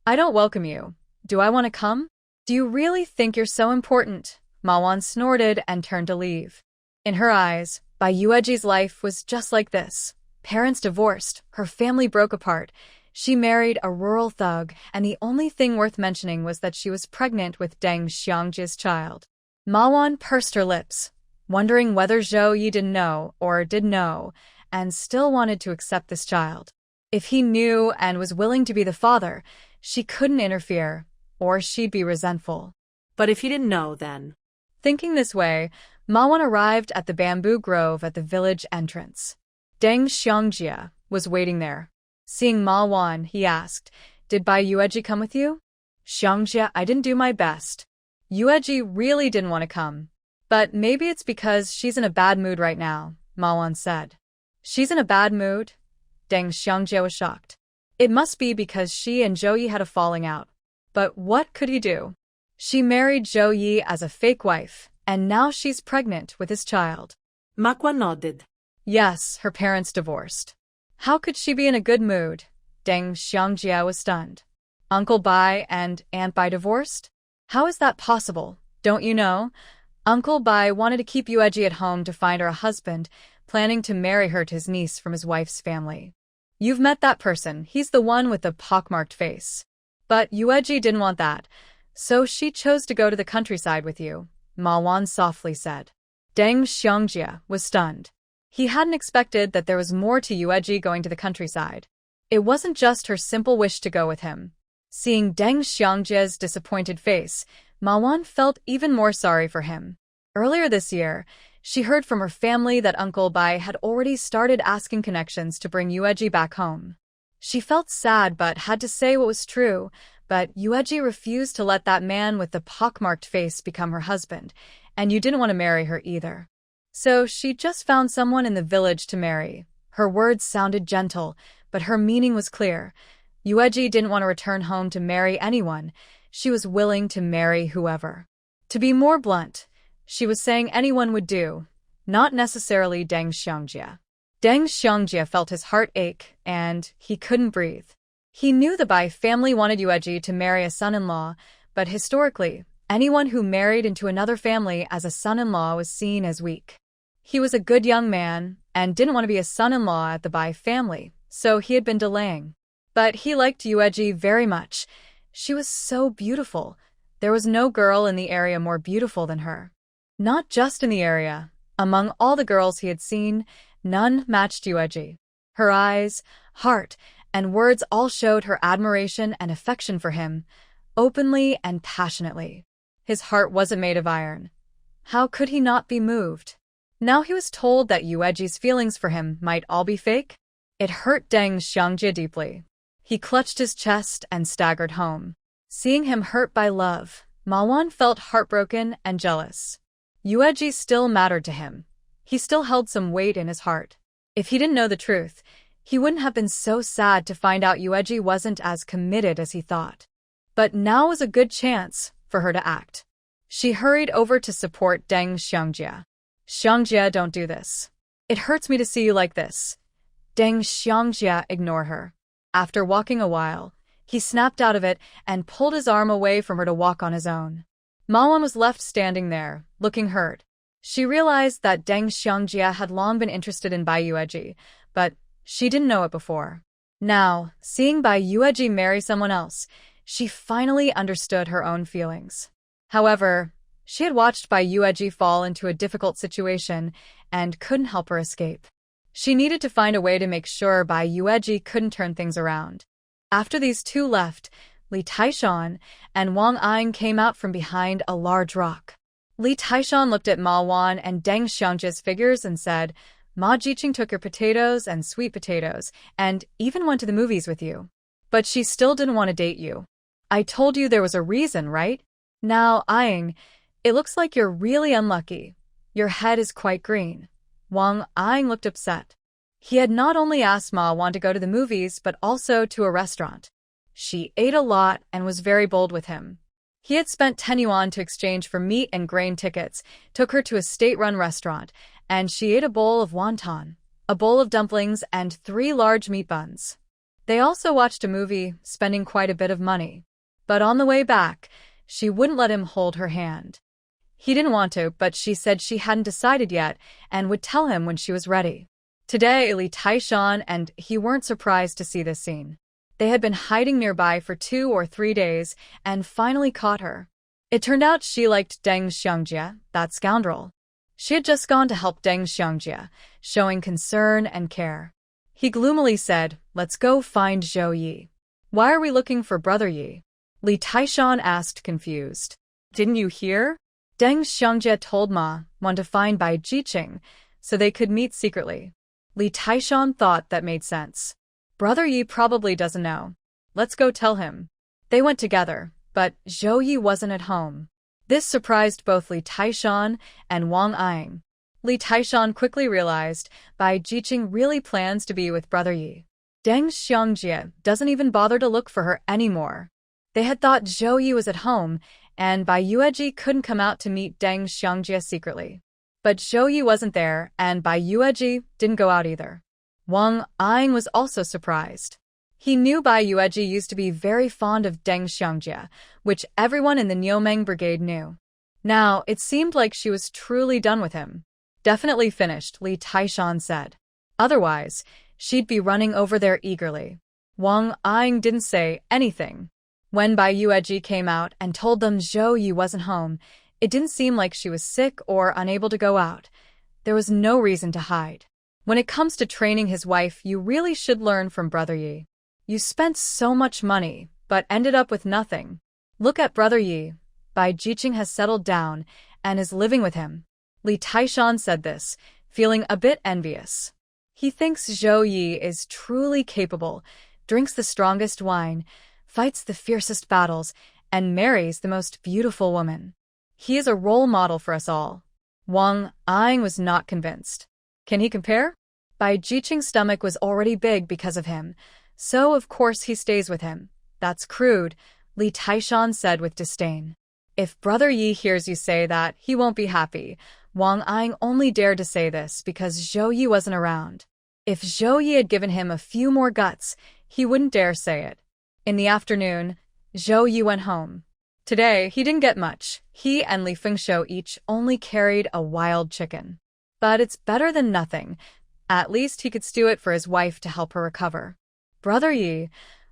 I don't welcome you. Do I want to come? Do you really think you're so important? Manhwa snorted and turned to leave. In her eyes, Bai Yueji's life was just like this. Parents divorced, her family broke apart. She married a rural thug, and the only thing worth mentioning was that she was pregnant with Deng Xiangjie's child. Manhwa pursed her lips, wondering whether Zhao Ye didn't know or did know, and still wanted to accept this child. If he knew and was willing to be the father, she couldn't interfere, or she'd be resentful. But if he didn't know, then? Thinking this way, Manhwa arrived at the bamboo grove at the village entrance. Deng Xiangjie was waiting there. Seeing Manhwa, he asked, Did Bai Yueji come with you? Xiangjie, I didn't do my best. Yueji really didn't want to come. But maybe it's because she's in a bad mood right now, Manhwa said. She's in a bad mood? Deng Xiangjie was shocked. It must be because she and Zhao Ye had a falling out. But what could he do? She married Zhao Ye as a fake wife, and now she's pregnant with his child. Manhwa nodded. Yes, her parents divorced. How could she be in a good mood? Deng Xiangjie was stunned. Uncle Bai and Aunt Bai divorced? How is that possible? Don't you know? Uncle Bai wanted to keep Yueji at home to find her a husband, planning to marry her to his niece from his wife's family. You've met that person, he's the one with the pockmarked face. But Yueji didn't want that, so she chose to go to the countryside with you, Manhwa softly said. Deng Xiangjie was stunned. He hadn't expected that there was more to Yueji going to the countryside. It wasn't just her simple wish to go with him. Seeing Deng Xiangjie's disappointed face, Manhwa felt even more sorry for him. Earlier this year, she heard from her family that Uncle Bai had already started asking connections to bring Yueji back home. She felt sad but had to say what was true, but Yueji refused to let that man with the pockmarked face become her husband, and you didn't want to marry her either. So she just found someone in the village to marry. Her words sounded gentle, but her meaning was clear. Yueji didn't want to return home to marry anyone. She was willing to marry whoever. To be more blunt, she was saying anyone would do, not necessarily Deng Xiangjie. Deng Xiangjie felt his heart ache, and he couldn't breathe. He knew the Bai family wanted Yueji to marry a son-in-law, but historically, anyone who married into another family as a son-in-law was seen as weak. He was a good young man, and didn't want to be a son-in-law at the Bai family, so he had been delaying. But he liked Yueji very much. She was so beautiful. There was no girl in the area more beautiful than her. Not just in the area. Among all the girls he had seen, none matched Yueji. Her eyes, heart, and words all showed her admiration and affection for him, openly and passionately. His heart wasn't made of iron. How could he not be moved? Now he was told that Yueji's feelings for him might all be fake. It hurt Deng Xiangjie deeply. He clutched his chest and staggered home. Seeing him hurt by love, Ma Wan felt heartbroken and jealous. Yueji still mattered to him. He still held some weight in his heart. If he didn't know the truth, he wouldn't have been so sad to find out Yueji wasn't as committed as he thought. But now was a good chance for her to act. She hurried over to support Deng Xiangjie. Xiangjie, don't do this. It hurts me to see you like this. Deng Xiangjie ignored her. After walking a while, he snapped out of it and pulled his arm away from her to walk on his own. Ma Wan was left standing there, looking hurt. She realized that Deng Xiangjie had long been interested in Bai Yueji, but she didn't know it before. Now, seeing Bai Yueji marry someone else, she finally understood her own feelings. However, she had watched Bai Yueji fall into a difficult situation and couldn't help her escape. She needed to find a way to make sure Bai Yueji couldn't turn things around. After these two left, Li Taishan and Wang Ying came out from behind a large rock. Li Taishan looked at Ma Wan and Deng Xiangjie's figures and said, Ma Jiqing took your potatoes and sweet potatoes and even went to the movies with you. But she still didn't want to date you. I told you there was a reason, right? Now, Ying, it looks like you're really unlucky. Your head is quite green. Wang Ying looked upset. He had not only asked Ma Wan to go to the movies, but also to a restaurant. She ate a lot and was very bold with him. He had spent 10 yuan to exchange for meat and grain tickets, took her to a state-run restaurant, and she ate a bowl of wonton, a bowl of dumplings, and 3 large meat buns. They also watched a movie, spending quite a bit of money. But on the way back, she wouldn't let him hold her hand. He didn't want to, but she said she hadn't decided yet and would tell him when she was ready. Today, Li Taishan and he weren't surprised to see this scene. They had been hiding nearby for 2 or 3 days and finally caught her. It turned out she liked Deng Xiangjie, that scoundrel. She had just gone to help Deng Xiangjie, showing concern and care. He gloomily said, "Let's go find Zhao Ye." "Why are we looking for Brother Ye?" Li Taishan asked, confused. "Didn't you hear?" Deng Xiangjie told Ma Wan to find Bai Jiqing so they could meet secretly. Li Taishan thought that made sense. Brother Yi probably doesn't know. Let's go tell him. They went together, but Zhou Yi wasn't at home. This surprised both Li Taishan and Wang Ying. Li Taishan quickly realized Bai Jiqing really plans to be with Brother Yi. Deng Xiangjie doesn't even bother to look for her anymore. They had thought Zhou Yi was at home, and Bai Yueji couldn't come out to meet Deng Xiangjie secretly. But Zhou Yi wasn't there, and Bai Yueji didn't go out either. Wang Ying was also surprised. He knew Bai Yueji used to be very fond of Deng Xiangjie, which everyone in the Niumeng brigade knew. Now, it seemed like she was truly done with him. Definitely finished, Li Taishan said. Otherwise, she'd be running over there eagerly. Wang Ying didn't say anything. When Bai Yueji came out and told them Zhou Yi wasn't home, it didn't seem like she was sick or unable to go out. There was no reason to hide. When it comes to training his wife, you really should learn from Brother Yi. You spent so much money, but ended up with nothing. Look at Brother Yi. Bai Jiqing has settled down and is living with him. Li Taishan said this, feeling a bit envious. He thinks Zhou Yi is truly capable, drinks the strongest wine, fights the fiercest battles, and marries the most beautiful woman. He is a role model for us all. Wang Ying was not convinced. Can he compare? Bai Jiqing's stomach was already big because of him, so of course he stays with him. That's crude, Li Taishan said with disdain. If Brother Yi hears you say that, he won't be happy. Wang Ying only dared to say this because Zhou Yi wasn't around. If Zhou Yi had given him a few more guts, he wouldn't dare say it. In the afternoon, Zhou Yi went home. Today, he didn't get much. He and Li Fengshou each only carried a wild chicken. But it's better than nothing. At least he could stew it for his wife to help her recover. Brother Yi,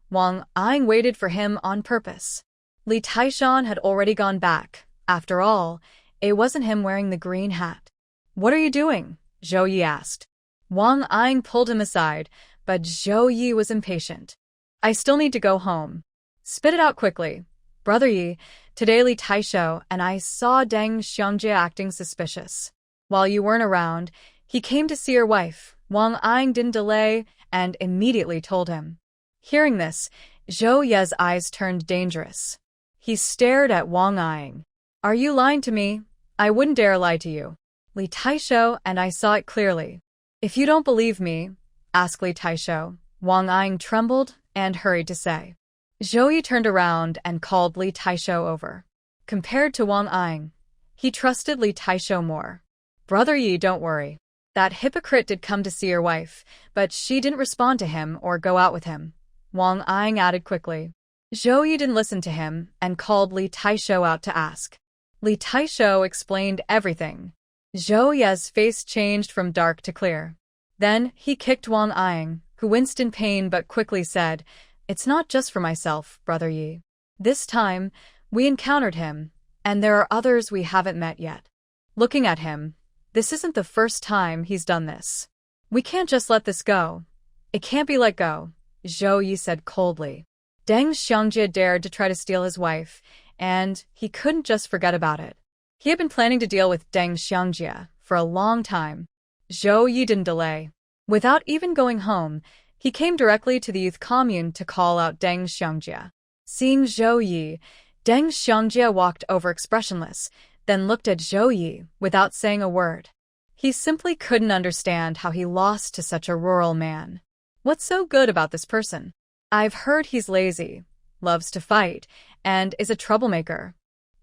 Wang Ying waited for him on purpose. Li Taishan had already gone back. After all, it wasn't him wearing the green hat. What are you doing? Zhao Ye asked. Wang Ying pulled him aside, but Zhao Ye was impatient. I still need to go home. Spit it out quickly. Brother Yi, today Li Taisho and I saw Deng Xiangjie acting suspicious. While you weren't around, he came to see your wife. Wang Ying didn't delay and immediately told him. Hearing this, Zhou Ye's eyes turned dangerous. He stared at Wang Ying. Are you lying to me? I wouldn't dare lie to you. Li Taisho and I saw it clearly. If you don't believe me, ask Li Taisho. Wang Ying trembled and hurried to say. Zhou Ye turned around and called Li Taisho over. Compared to Wang Ying, he trusted Li Taisho more. Brother Yi, don't worry. That hypocrite did come to see your wife, but she didn't respond to him or go out with him. Wang Ying added quickly. Zhou Ye didn't listen to him and called Li Taisho out to ask. Li Taisho explained everything. Zhou Ye's face changed from dark to clear. Then he kicked Wang Ying, who winced in pain but quickly said, It's not just for myself, Brother Yi. This time, we encountered him, and there are others we haven't met yet. Looking at him, this isn't the first time he's done this. We can't just let this go. It can't be let go, Zhou Ye said coldly. Deng Xiangjie dared to try to steal his wife, and he couldn't just forget about it. He had been planning to deal with Deng Xiangjie for a long time. Zhou Ye didn't delay. Without even going home, he came directly to the youth commune to call out Deng Xiangjie. Seeing Zhou Ye, Deng Xiangjie walked over expressionless, then looked at Zhou Ye without saying a word. He simply couldn't understand how he lost to such a rural man. What's so good about this person? I've heard he's lazy, loves to fight, and is a troublemaker.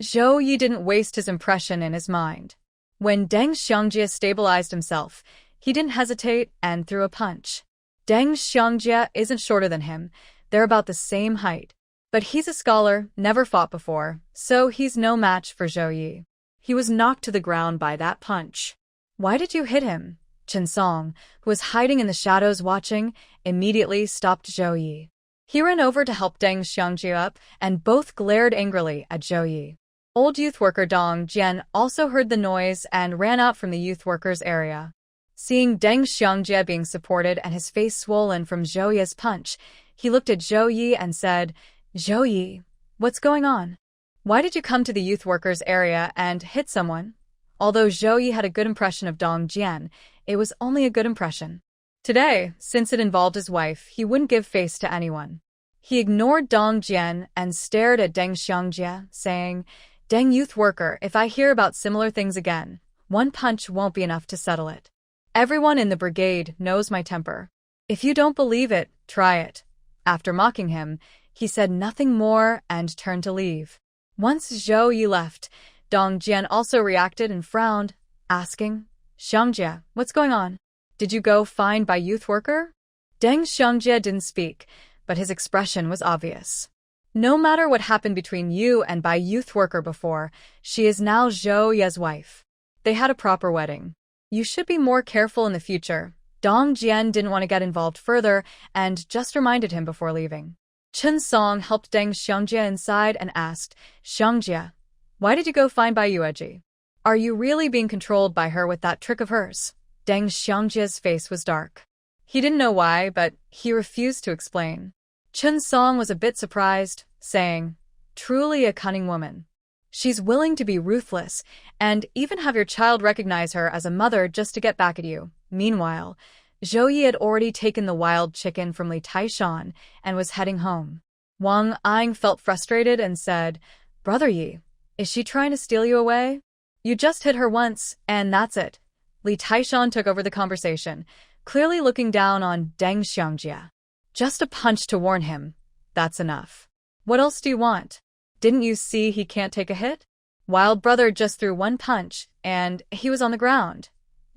Zhou Ye didn't waste his impression in his mind. When Deng Xiangjie stabilized himself, he didn't hesitate and threw a punch. Deng Xiangjie isn't shorter than him, they're about the same height. But he's a scholar, never fought before, so he's no match for Zhou Ye. He was knocked to the ground by that punch. Why did you hit him? Chen Song, who was hiding in the shadows watching, immediately stopped Zhou Ye. He ran over to help Deng Xiangjie up, and both glared angrily at Zhou Ye. Old youth worker Dong Jian also heard the noise and ran out from the youth workers' area. Seeing Deng Xiangjie being supported and his face swollen from Zhou Ye's punch, he looked at Zhou Ye and said, Zhou Ye, what's going on? Why did you come to the youth workers' area and hit someone? Although Zhou Ye had a good impression of Dong Jian, it was only a good impression. Today, since it involved his wife, he wouldn't give face to anyone. He ignored Dong Jian and stared at Deng Xiangjie, saying, Deng youth worker, if I hear about similar things again, one punch won't be enough to settle it. Everyone in the brigade knows my temper. If you don't believe it, try it. After mocking him, he said nothing more and turned to leave. Once Zhou Ye left, Dong Jian also reacted and frowned, asking, Xiangjie, what's going on? Did you go find by youth worker? Deng Xiangjie didn't speak, but his expression was obvious. No matter what happened between you and by youth worker before, she is now Zhou Ye's wife. They had a proper wedding. You should be more careful in the future. Dong Jian didn't want to get involved further and just reminded him before leaving. Chen Song helped Deng Xiangjie inside and asked, Xiangjie, why did you go find Bai Yueji? Are you really being controlled by her with that trick of hers? Deng Xiangjie's face was dark. He didn't know why, but he refused to explain. Chen Song was a bit surprised, saying, truly a cunning woman. She's willing to be ruthless and even have your child recognize her as a mother just to get back at you. Meanwhile, Zhou Ye had already taken the wild chicken from Li Taishan and was heading home. Wang Ying felt frustrated and said, Brother Yi, is she trying to steal you away? You just hit her once, and that's it. Li Taishan took over the conversation, clearly looking down on Deng Xiangjie. Just a punch to warn him. That's enough. What else do you want? Didn't you see he can't take a hit? Wild brother just threw one punch, and he was on the ground.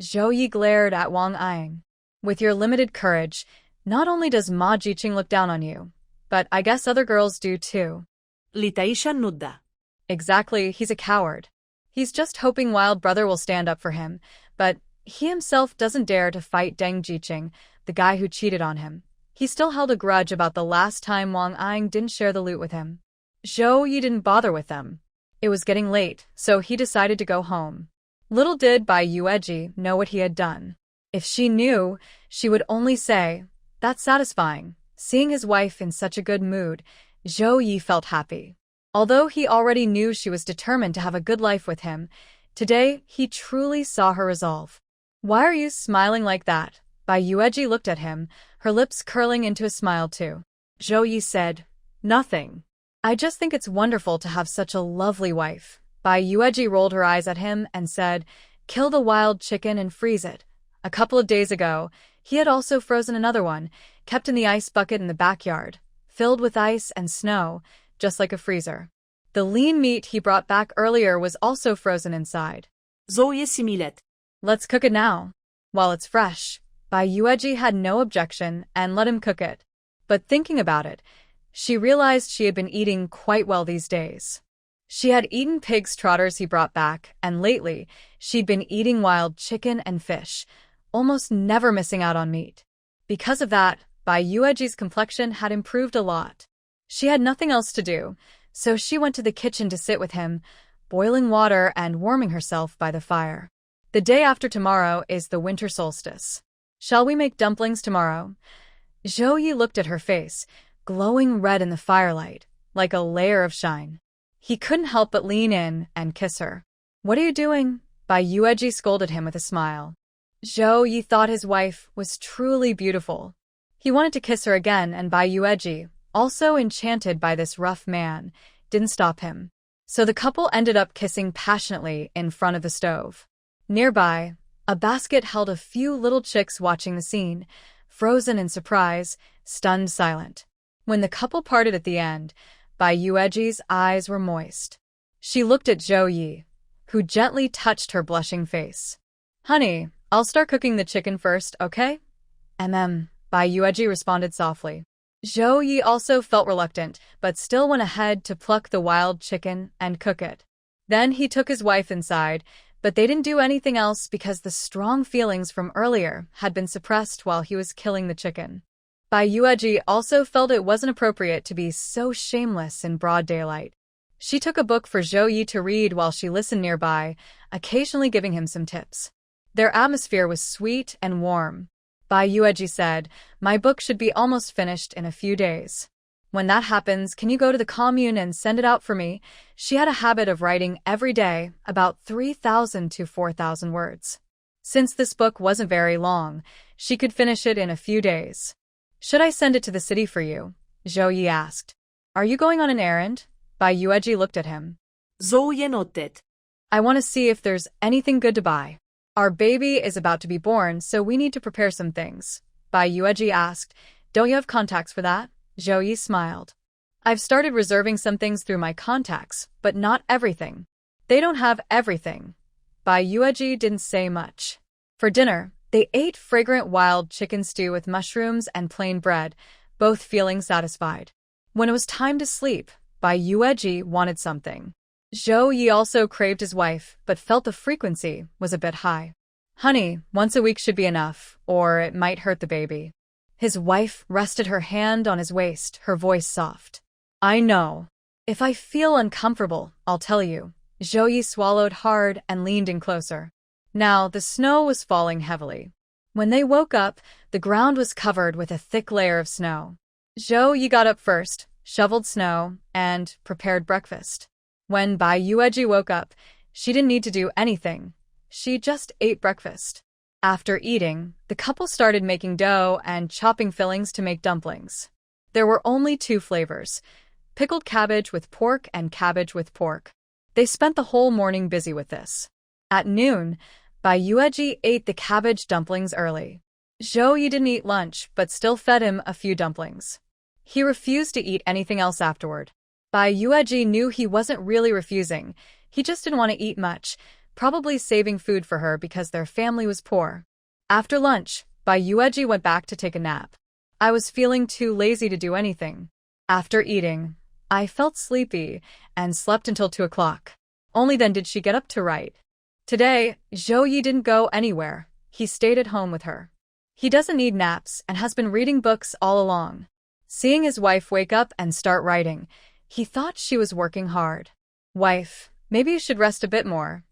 Zhou Ye glared at Wang Ying. With your limited courage, not only does Ma Jiqing look down on you, but I guess other girls do too. Li Taishan nudda. Exactly, he's a coward. He's just hoping Wild Brother will stand up for him, but He himself doesn't dare to fight Deng Jiqing, the guy who cheated on him. He still held a grudge about the last time Wang Ying didn't share the loot with him. Zhou Ye didn't bother with them. It was getting late, so he decided to go home. Little did Bai Yueji know what he had done. If she knew, she would only say, "That's satisfying." Seeing his wife in such a good mood, Zhou Ye felt happy. Although he already knew she was determined to have a good life with him, today he truly saw her resolve. "Why are you smiling like that?" Bai Yueji looked at him, her lips curling into a smile too. Zhou Ye said, "Nothing. I just think it's wonderful to have such a lovely wife." Bai Yueji rolled her eyes at him and said, "Kill the wild chicken and freeze it." A couple of days ago, he had also frozen another one, kept in the ice bucket in the backyard, filled with ice and snow, just like a freezer. The lean meat he brought back earlier was also frozen inside. Zhou Ye similet. "Let's cook it now, while it's fresh." Bai Yueji had no objection and let him cook it. But thinking about it, she realized she had been eating quite well these days. She had eaten pig's trotters he brought back, and lately, she'd been eating wild chicken and fish, almost never missing out on meat. Because of that, Bai Yueji's complexion had improved a lot. She had nothing else to do, so she went to the kitchen to sit with him, boiling water and warming herself by the fire. The day after tomorrow is the winter solstice. "Shall we make dumplings tomorrow?" Zhou Ye looked at her face, glowing red in the firelight, like a layer of shine. He couldn't help but lean in and kiss her. "What are you doing?" Bai Yueji scolded him with a smile. Zhou Ye thought his wife was truly beautiful. He wanted to kiss her again, and Bai Yueji, also enchanted by this rough man, didn't stop him. So the couple ended up kissing passionately in front of the stove. Nearby, a basket held a few little chicks watching the scene, frozen in surprise, stunned silent. When the couple parted at the end, Bai Yueji's eyes were moist. She looked at Zhou Ye, who gently touched her blushing face. "Honey, I'll start cooking the chicken first, okay?" Bai Yueji responded softly. Zhou Ye also felt reluctant, but still went ahead to pluck the wild chicken and cook it. Then he took his wife inside, but they didn't do anything else because the strong feelings from earlier had been suppressed while he was killing the chicken. Bai Yueji also felt it wasn't appropriate to be so shameless in broad daylight. She took a book for Zhou Ye to read while she listened nearby, occasionally giving him some tips. Their atmosphere was sweet and warm. Bai Yueji said, "My book should be almost finished in a few days. When that happens, can you go to the commune and send it out for me?" She had a habit of writing every day about 3,000 to 4,000 words. Since this book wasn't very long, she could finish it in a few days. "Should I send it to the city for you?" Zhou Ye asked. "Are you going on an errand?" Bai Yueji looked at him. Zhou Ye nodded. "I want to see if there's anything good to buy. Our baby is about to be born, so we need to prepare some things." Bai Yueji asked, "Don't you have contacts for that?" Zhou Ye smiled. "I've started reserving some things through my contacts, but not everything." "They don't have everything." Bai Yueji didn't say much. For dinner, they ate fragrant wild chicken stew with mushrooms and plain bread, both feeling satisfied. When it was time to sleep, Bai Yueji wanted something. Zhou Ye also craved his wife, but felt the frequency was a bit high. "Honey, once a week should be enough, or it might hurt the baby." His wife rested her hand on his waist, her voice soft. "I know. If I feel uncomfortable, I'll tell you." Zhou Ye swallowed hard and leaned in closer. Now, the snow was falling heavily. When they woke up, the ground was covered with a thick layer of snow. Zhou Ye got up first, shoveled snow, and prepared breakfast. When Bai Yueji woke up, she didn't need to do anything. She just ate breakfast. After eating, the couple started making dough and chopping fillings to make dumplings. There were only 2 flavors, pickled cabbage with pork and cabbage with pork. They spent the whole morning busy with this. At noon, Bai Yueji ate the cabbage dumplings early. Zhou Ye didn't eat lunch, but still fed him a few dumplings. He refused to eat anything else afterward. Bai Yueji knew he wasn't really refusing, he just didn't want to eat much, probably saving food for her because their family was poor. After lunch, Bai Yueji went back to take a nap. "I was feeling too lazy to do anything. After eating, I felt sleepy and slept until 2 o'clock. Only then did she get up to write." Today, Zhou Ye didn't go anywhere, He stayed at home with her. He doesn't need naps and has been reading books all along. Seeing his wife wake up and start writing, he thought she was working hard. Wife, maybe you should rest a bit more.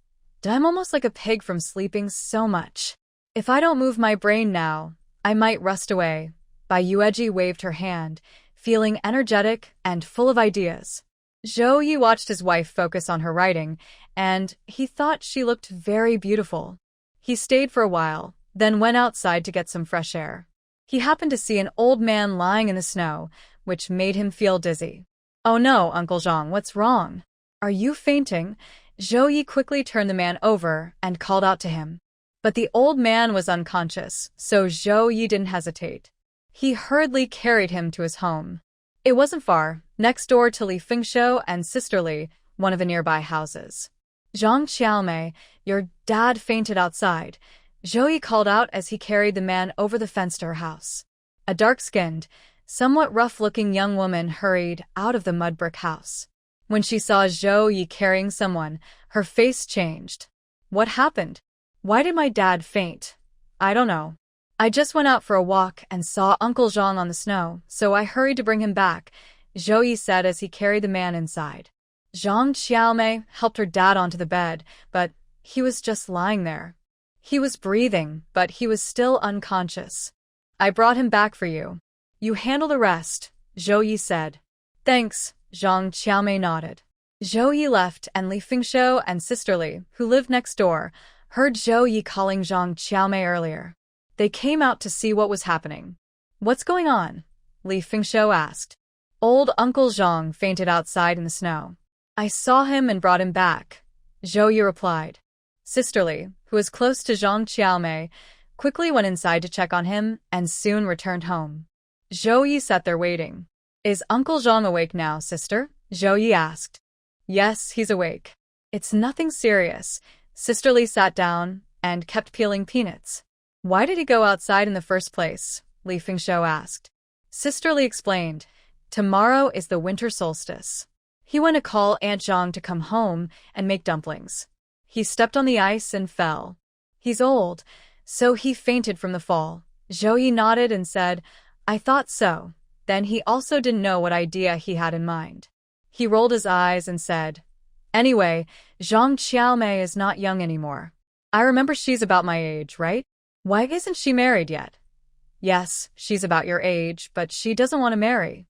I'm almost like a pig from sleeping so much. If I don't move my brain now, I might rust away. Bai Yueji waved her hand, feeling energetic and full of ideas. Zhao Ye watched his wife focus on her writing, and he thought she looked very beautiful. He stayed for a while, then went outside to get some fresh air. He happened to see an old man lying in the snow, which made him feel dizzy. Oh no, Uncle Zhang, what's wrong? Are you fainting? Zhao Ye quickly turned the man over and called out to him. But the old man was unconscious, so Zhao Ye didn't hesitate. He hurriedly carried him to his home. It wasn't far, next door to Li Fengshou and Sister Li, one of the nearby houses. Zhang Xiaomei, your dad fainted outside, Zhao Ye called out as he carried the man over the fence to her house. A dark-skinned, somewhat rough-looking young woman hurried out of the mudbrick house. When she saw Zhao Ye carrying someone, her face changed. What happened? Why did my dad faint? I don't know. I just went out for a walk and saw Uncle Zhang on the snow, so I hurried to bring him back, Zhao Ye said as he carried the man inside. Zhang Xiaomei helped her dad onto the bed, but he was just lying there. He was breathing, but he was still unconscious. I brought him back for you. You handle the rest, Zhao Ye said. Thanks, Zhang Xiaomei nodded. Zhao Ye left and Li Fengshou and Sister Li, who lived next door, heard Zhao Ye calling Zhang Xiaomei earlier. They came out to see what was happening. What's going on? Li Fengshou asked. Old Uncle Zhang fainted outside in the snow. I saw him and brought him back, Zhao Ye replied. Sister Li, who was close to Zhang Xiaomei, quickly went inside to check on him and soon returned home. Zhao Ye sat there waiting. Is Uncle Zhang awake now, sister? Zhao Ye asked. Yes, he's awake. It's nothing serious. Sister Li sat down and kept peeling peanuts. Why did he go outside in the first place? Li Fengshou asked. Sister Li explained. Tomorrow is the winter solstice. He went to call Aunt Zhang to come home and make dumplings. He stepped on the ice and fell. He's old, so he fainted from the fall. Zhao Ye nodded and said, I thought so. Then he also didn't know what idea he had in mind. He rolled his eyes and said, Anyway, Zhang Xiaomei is not young anymore. I remember she's about my age, right? Why isn't she married yet? Yes, she's about your age, but she doesn't want to marry.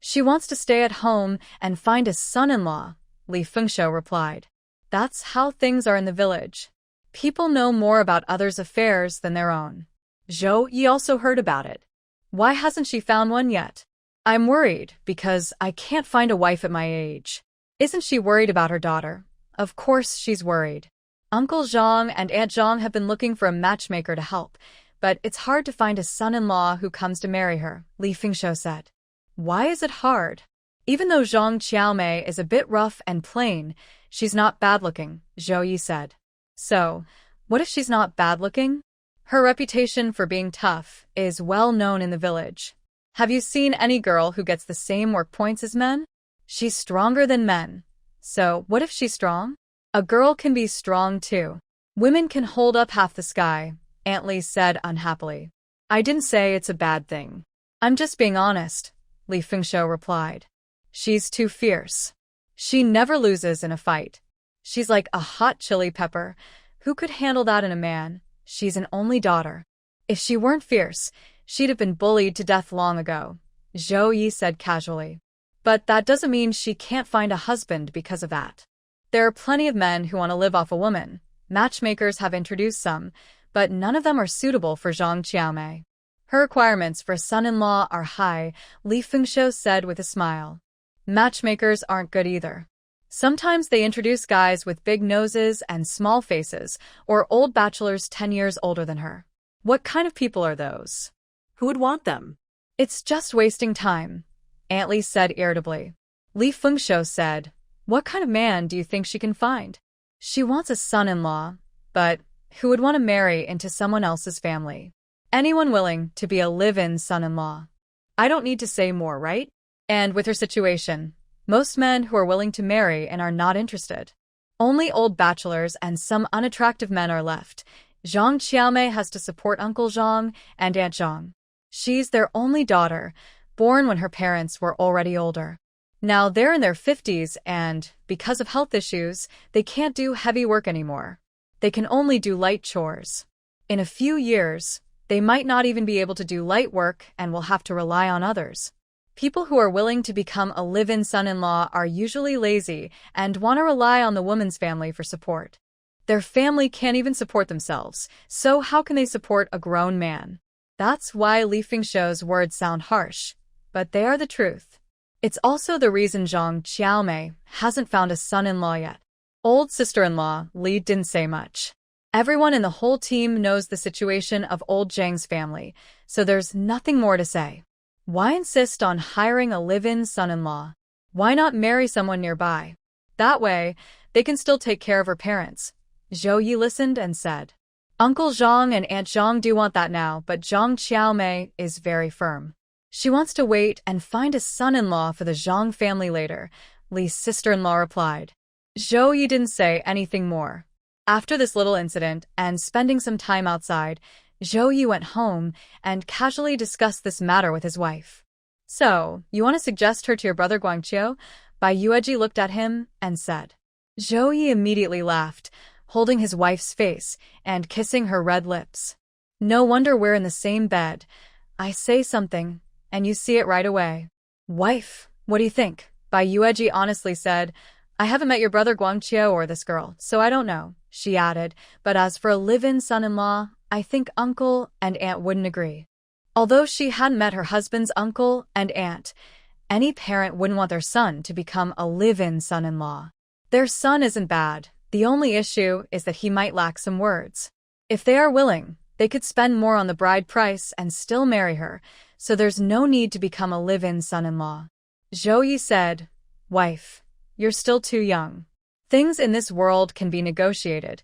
She wants to stay at home and find a son-in-law, Li Fengshou replied. That's how things are in the village. People know more about others' affairs than their own. Zhao Ye also heard about it. Why hasn't she found one yet? I'm worried because I can't find a wife at my age. Isn't she worried about her daughter? Of course she's worried. Uncle Zhang and Aunt Zhang have been looking for a matchmaker to help, but it's hard to find a son-in-law who comes to marry her, Li Fengshou said. Why is it hard? Even though Zhang Xiaomei is a bit rough and plain, she's not bad-looking, Zhao Ye said. So, what if she's not bad-looking? Her reputation for being tough is well known in the village. Have you seen any girl who gets the same work points as men? She's stronger than men. So, what if she's strong? A girl can be strong too. Women can hold up half the sky, Aunt Li said unhappily. I didn't say it's a bad thing. I'm just being honest, Li Fengshou replied. She's too fierce. She never loses in a fight. She's like a hot chili pepper. Who could handle that in a man? She's an only daughter. If she weren't fierce, she'd have been bullied to death long ago, Zhao Ye said casually. But that doesn't mean she can't find a husband because of that. There are plenty of men who want to live off a woman. Matchmakers have introduced some, but none of them are suitable for Zhang Xiaomei. Her requirements for a son-in-law are high, Li Fengshou said with a smile. Matchmakers aren't good either. Sometimes they introduce guys with big noses and small faces, or old bachelors 10 years older than her. What kind of people are those? Who would want them? It's just wasting time, Aunt Li said irritably. Li Fengshou said, What kind of man do you think she can find? She wants a son-in-law, but who would want to marry into someone else's family? Anyone willing to be a live-in son-in-law. I don't need to say more, right? And with her situation, most men who are willing to marry and are not interested. Only old bachelors and some unattractive men are left, Zhang Qiaomei has to support Uncle Zhang and Aunt Zhang. She's their only daughter, born when her parents were already older. Now they're in their 50s and, because of health issues, they can't do heavy work anymore. They can only do light chores. In a few years, they might not even be able to do light work and will have to rely on others. People who are willing to become a live-in son-in-law are usually lazy and want to rely on the woman's family for support. Their family can't even support themselves, so how can they support a grown man? That's why Li Fengshou's words sound harsh, but they are the truth. It's also the reason Zhang Qiaomei hasn't found a son-in-law yet. Old sister-in-law Li didn't say much. Everyone in the whole team knows the situation of old Zhang's family, so there's nothing more to say. Why insist on hiring a live-in son-in-law? Why not marry someone nearby? That way, they can still take care of her parents. Zhao Ye listened and said, Uncle Zhang and Aunt Zhang do want that now, but Zhang Qiaomei is very firm. She wants to wait and find a son-in-law for the Zhang family later, Li's sister-in-law replied. Zhao Ye didn't say anything more. After this little incident and spending some time outside, Zhao Ye went home and casually discussed this matter with his wife. So, you want to suggest her to your brother Guangqiu? Bai Yueji looked at him and said. Zhao Ye immediately laughed, holding his wife's face and kissing her red lips. No wonder we're in the same bed. I say something, and you see it right away. Wife, what do you think? Bai Yueji honestly said, I haven't met your brother Guangqiu or this girl, so I don't know, she added, but as for a live-in son-in-law, I think uncle and aunt wouldn't agree. Although she hadn't met her husband's uncle and aunt, any parent wouldn't want their son to become a live-in son-in-law. Their son isn't bad. The only issue is that he might lack some words. If they are willing, they could spend more on the bride price and still marry her, so there's no need to become a live-in son-in-law. Zhao Ye said, Wife, you're still too young. Things in this world can be negotiated.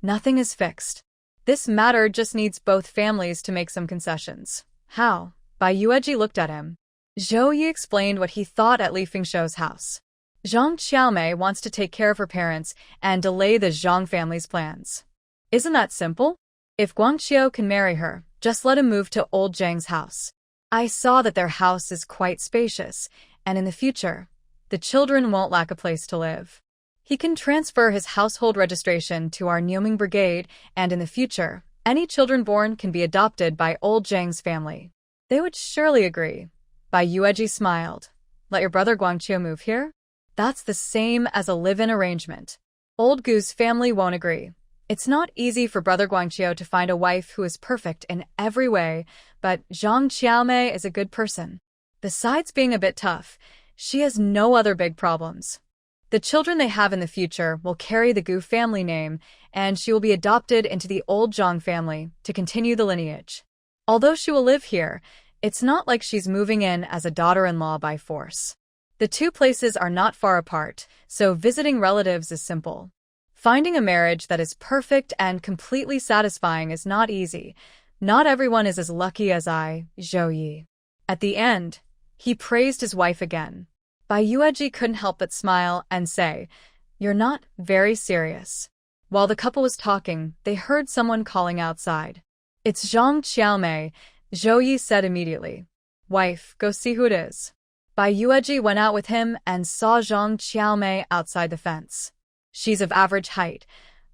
Nothing is fixed. This matter just needs both families to make some concessions. How? Bai Yueji looked at him. Zhao Ye explained what he thought at Li Fengshou's house. Zhang Qiaomei wants to take care of her parents and delay the Zhang family's plans. Isn't that simple? If Guangqiu can marry her, just let him move to old Zhang's house. I saw that their house is quite spacious, and in the future, the children won't lack a place to live. He can transfer his household registration to our Niuming brigade, and in the future, any children born can be adopted by old Zhang's family. They would surely agree. Bai Yueji smiled. Let your brother Guangqiu move here? That's the same as a live-in arrangement. Old Gu's family won't agree. It's not easy for Brother Guangqiu to find a wife who is perfect in every way, but Zhang Qiaomei is a good person. Besides being a bit tough, she has no other big problems. The children they have in the future will carry the Gu family name, and she will be adopted into the old Zhang family to continue the lineage. Although she will live here, it's not like she's moving in as a daughter-in-law by force. The two places are not far apart, so visiting relatives is simple. Finding a marriage that is perfect and completely satisfying is not easy. Not everyone is as lucky as I, Zhao Ye. At the end, he praised his wife again. Bai Yueji couldn't help but smile and say, You're not very serious. While the couple was talking, they heard someone calling outside. It's Zhang Qiaomei, Zhao Ye said immediately. Wife, go see who it is. Bai Yueji went out with him and saw Zhang Qiaomei outside the fence. She's of average height,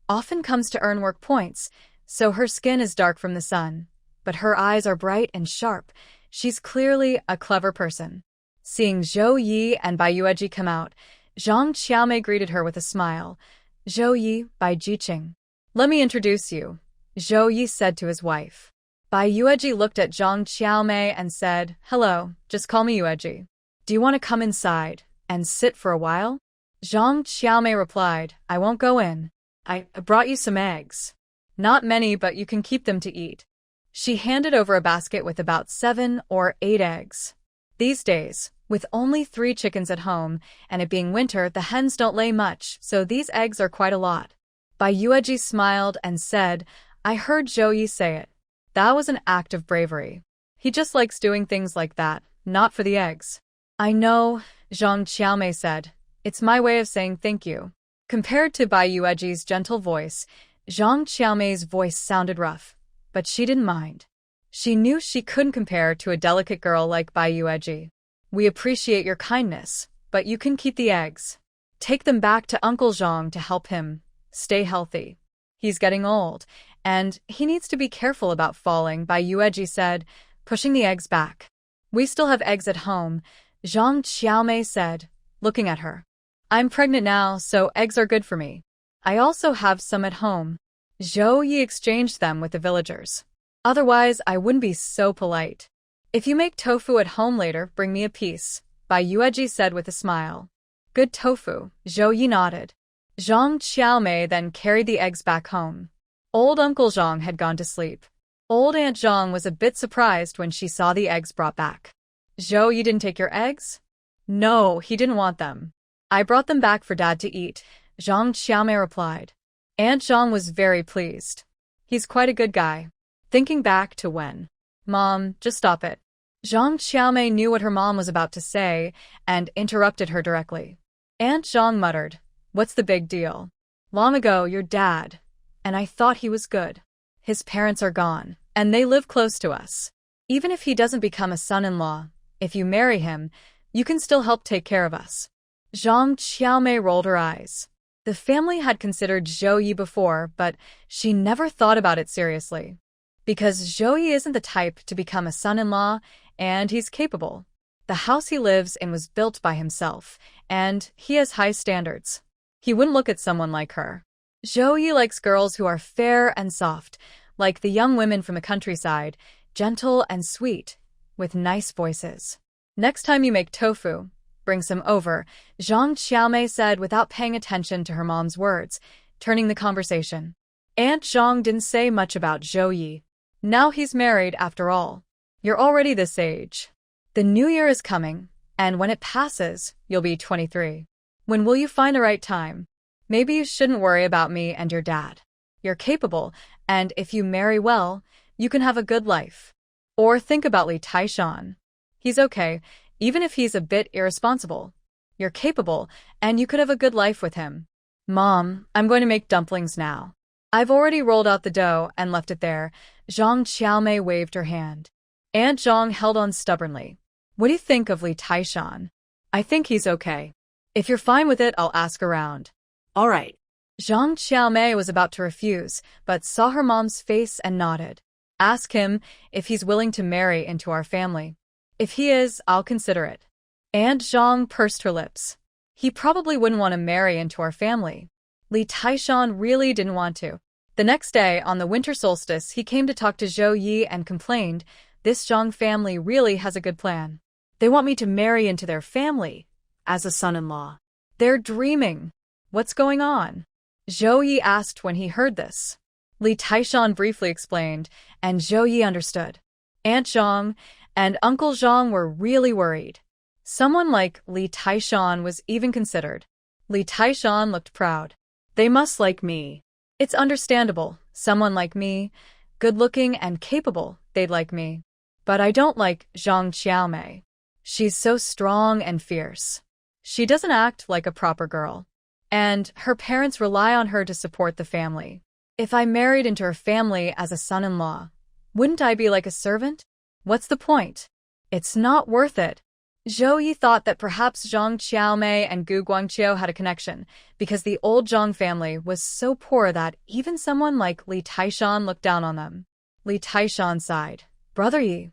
often comes to earn work points, so her skin is dark from the sun. But her eyes are bright and sharp. She's clearly a clever person. Seeing Zhao Ye and Bai Yueji come out, Zhang Qiaomei greeted her with a smile. Zhao Ye, Bai Jiqing. Let me introduce you, Zhao Ye said to his wife. Bai Yueji looked at Zhang Qiaomei and said, Hello, just call me Yueji. Do you want to come inside and sit for a while? Zhang Qiaomei replied, I won't go in. I brought you some eggs. Not many, but you can keep them to eat. She handed over a basket with about 7 or 8 eggs. These days, with only 3 chickens at home, and it being winter, the hens don't lay much, so these eggs are quite a lot. Bai Yueji smiled and said, I heard Zhao Ye say it. That was an act of bravery. He just likes doing things like that, not for the eggs. I know, Zhang Qiaomei said. It's my way of saying thank you. Compared to Bai Yueji's gentle voice, Zhang Qiaomei's voice sounded rough, but she didn't mind. She knew she couldn't compare to a delicate girl like Bai Yueji. We appreciate your kindness, but you can keep the eggs. Take them back to Uncle Zhang to help him stay healthy. He's getting old, and he needs to be careful about falling, Bai Yueji said, pushing the eggs back. We still have eggs at home, Zhang Qiaomei said, looking at her. I'm pregnant now, so eggs are good for me. I also have some at home. Zhao Ye exchanged them with the villagers. Otherwise, I wouldn't be so polite. If you make tofu at home later, bring me a piece, Bai Yueji said with a smile. Good tofu, Zhao Ye nodded. Zhang Qiaomei then carried the eggs back home. Old Uncle Zhang had gone to sleep. Old Aunt Zhang was a bit surprised when she saw the eggs brought back. Zhao, you didn't take your eggs? No, he didn't want them. I brought them back for Dad to eat, Zhang Qiaomei replied. Aunt Zhang was very pleased. He's quite a good guy. Thinking back to when. Mom, just stop it. Zhang Qiaomei knew what her mom was about to say and interrupted her directly. Aunt Zhang muttered, what's the big deal? Long ago, your dad. And I thought he was good. His parents are gone, and they live close to us. Even if he doesn't become a son-in-law, if you marry him, you can still help take care of us. Zhang Qiaomei rolled her eyes. The family had considered Zhao Ye before, but she never thought about it seriously. Because Zhao Ye isn't the type to become a son-in-law, and he's capable. The house he lives in was built by himself, and he has high standards. He wouldn't look at someone like her. Zhao Ye likes girls who are fair and soft, like the young women from the countryside, gentle and sweet, with nice voices. Next time you make tofu, bring some over, Zhang Qiaomei said without paying attention to her mom's words, turning the conversation. Aunt Zhang didn't say much about Zhao Ye. Now he's married after all. You're already this age. The new year is coming, and when it passes, you'll be 23. When will you find the right time? Maybe you shouldn't worry about me and your dad. You're capable, and if you marry well, you can have a good life. Or think about Li Taishan. He's okay, even if he's a bit irresponsible. You're capable, and you could have a good life with him. Mom, I'm going to make dumplings now. I've already rolled out the dough and left it there. Zhang Qiaomei waved her hand. Aunt Zhang held on stubbornly. What do you think of Li Taishan? I think he's okay. If you're fine with it, I'll ask around. All right. Zhang Qiaomei was about to refuse, but saw her mom's face and nodded. Ask him if he's willing to marry into our family. If he is, I'll consider it. Aunt Zhang pursed her lips. He probably wouldn't want to marry into our family. Li Taishan really didn't want to. The next day, on the winter solstice, he came to talk to Zhao Ye and complained, this Zhang family really has a good plan. They want me to marry into their family, as a son-in-law. They're dreaming. What's going on? Zhao Ye asked when he heard this. Li Taishan briefly explained, and Zhao Ye understood. Aunt Zhang and Uncle Zhang were really worried. Someone like Li Taishan was even considered. Li Taishan looked proud. They must like me. It's understandable. Someone like me, good-looking and capable, they'd like me. But I don't like Zhang Qiaomei. She's so strong and fierce. She doesn't act like a proper girl. And her parents rely on her to support the family. If I married into her family as a son-in-law, wouldn't I be like a servant? What's the point? It's not worth it. Zhao Ye thought that perhaps Zhang Qiaomei and Gu Guangqiu had a connection, because the old Zhang family was so poor that even someone like Li Taishan looked down on them. Li Taishan sighed. Brother Ye,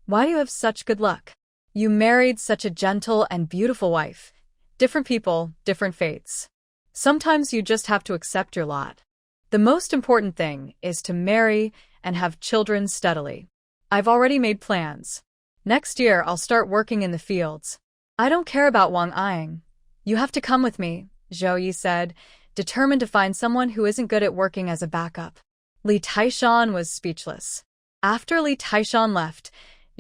why do you have such good luck? You married such a gentle and beautiful wife. Different people, different fates. Sometimes you just have to accept your lot. The most important thing is to marry and have children steadily. I've already made plans. Next year, I'll start working in the fields. I don't care about Wang Ying. You have to come with me, Zhao Ye said, determined to find someone who isn't good at working as a backup. Li Taishan was speechless. After Li Taishan left,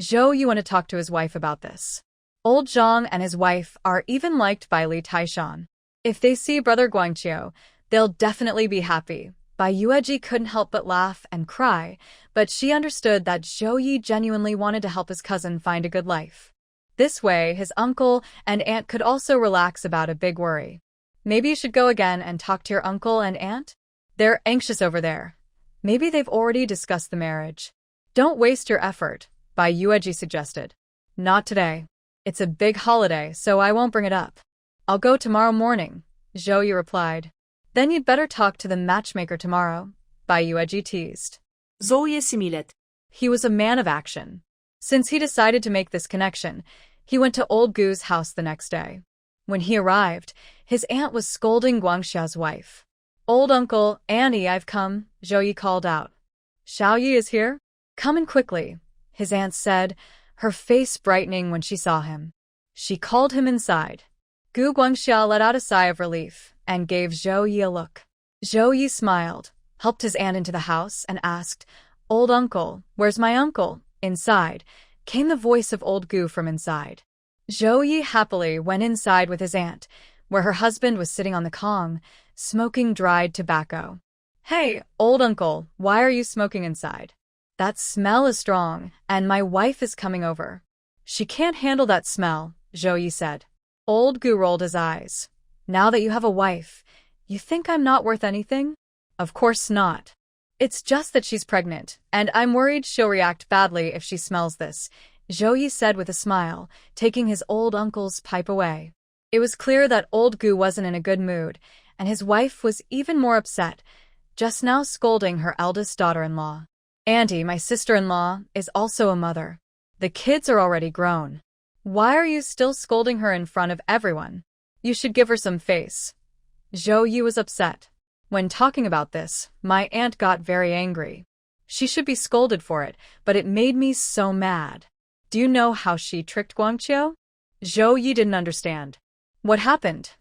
Zhao Ye went to talk to his wife about this. Old Zhang and his wife are even liked by Li Taishan. If they see Brother Guangqiu, they'll definitely be happy. Bai Yueji couldn't help but laugh and cry, but she understood that Zhao Ye genuinely wanted to help his cousin find a good life. This way, his uncle and aunt could also relax about a big worry. Maybe you should go again and talk to your uncle and aunt? They're anxious over there. Maybe they've already discussed the marriage. Don't waste your effort, Bai Yueji suggested. Not today. It's a big holiday, so I won't bring it up. I'll go tomorrow morning, Zhou Ye replied. Then you'd better talk to the matchmaker tomorrow, Bai Yueji teased. Zhou Ye similet. He was a man of action. Since he decided to make this connection, he went to old Gu's house the next day. When he arrived, his aunt was scolding Guangxia's wife. Old uncle, Annie, I've come, Zhou Ye called out. Zhao Ye is here? Come in quickly, his aunt said, her face brightening when she saw him. She called him inside. Gu Guangxia let out a sigh of relief and gave Zhou Ye a look. Zhou Ye smiled, helped his aunt into the house, and asked, Old uncle, where's my uncle? Inside came the voice of old Gu from inside. Zhou Ye happily went inside with his aunt, where her husband was sitting on the kong, smoking dried tobacco. Hey, old uncle, why are you smoking inside? That smell is strong, and my wife is coming over. She can't handle that smell, Zhou Ye said. Old Gu rolled his eyes. Now that you have a wife, you think I'm not worth anything? Of course not. It's just that she's pregnant, and I'm worried she'll react badly if she smells this, Zhou Ye said with a smile, taking his old uncle's pipe away. It was clear that old Gu wasn't in a good mood, and his wife was even more upset, just now scolding her eldest daughter-in-law. Auntie, my sister-in-law, is also a mother. The kids are already grown. Why are you still scolding her in front of everyone? You should give her some face. Zhou Ye was upset. When talking about this, my aunt got very angry. She should be scolded for it, but it made me so mad. Do you know how she tricked Guangqiu? Zhou Ye didn't understand. What happened?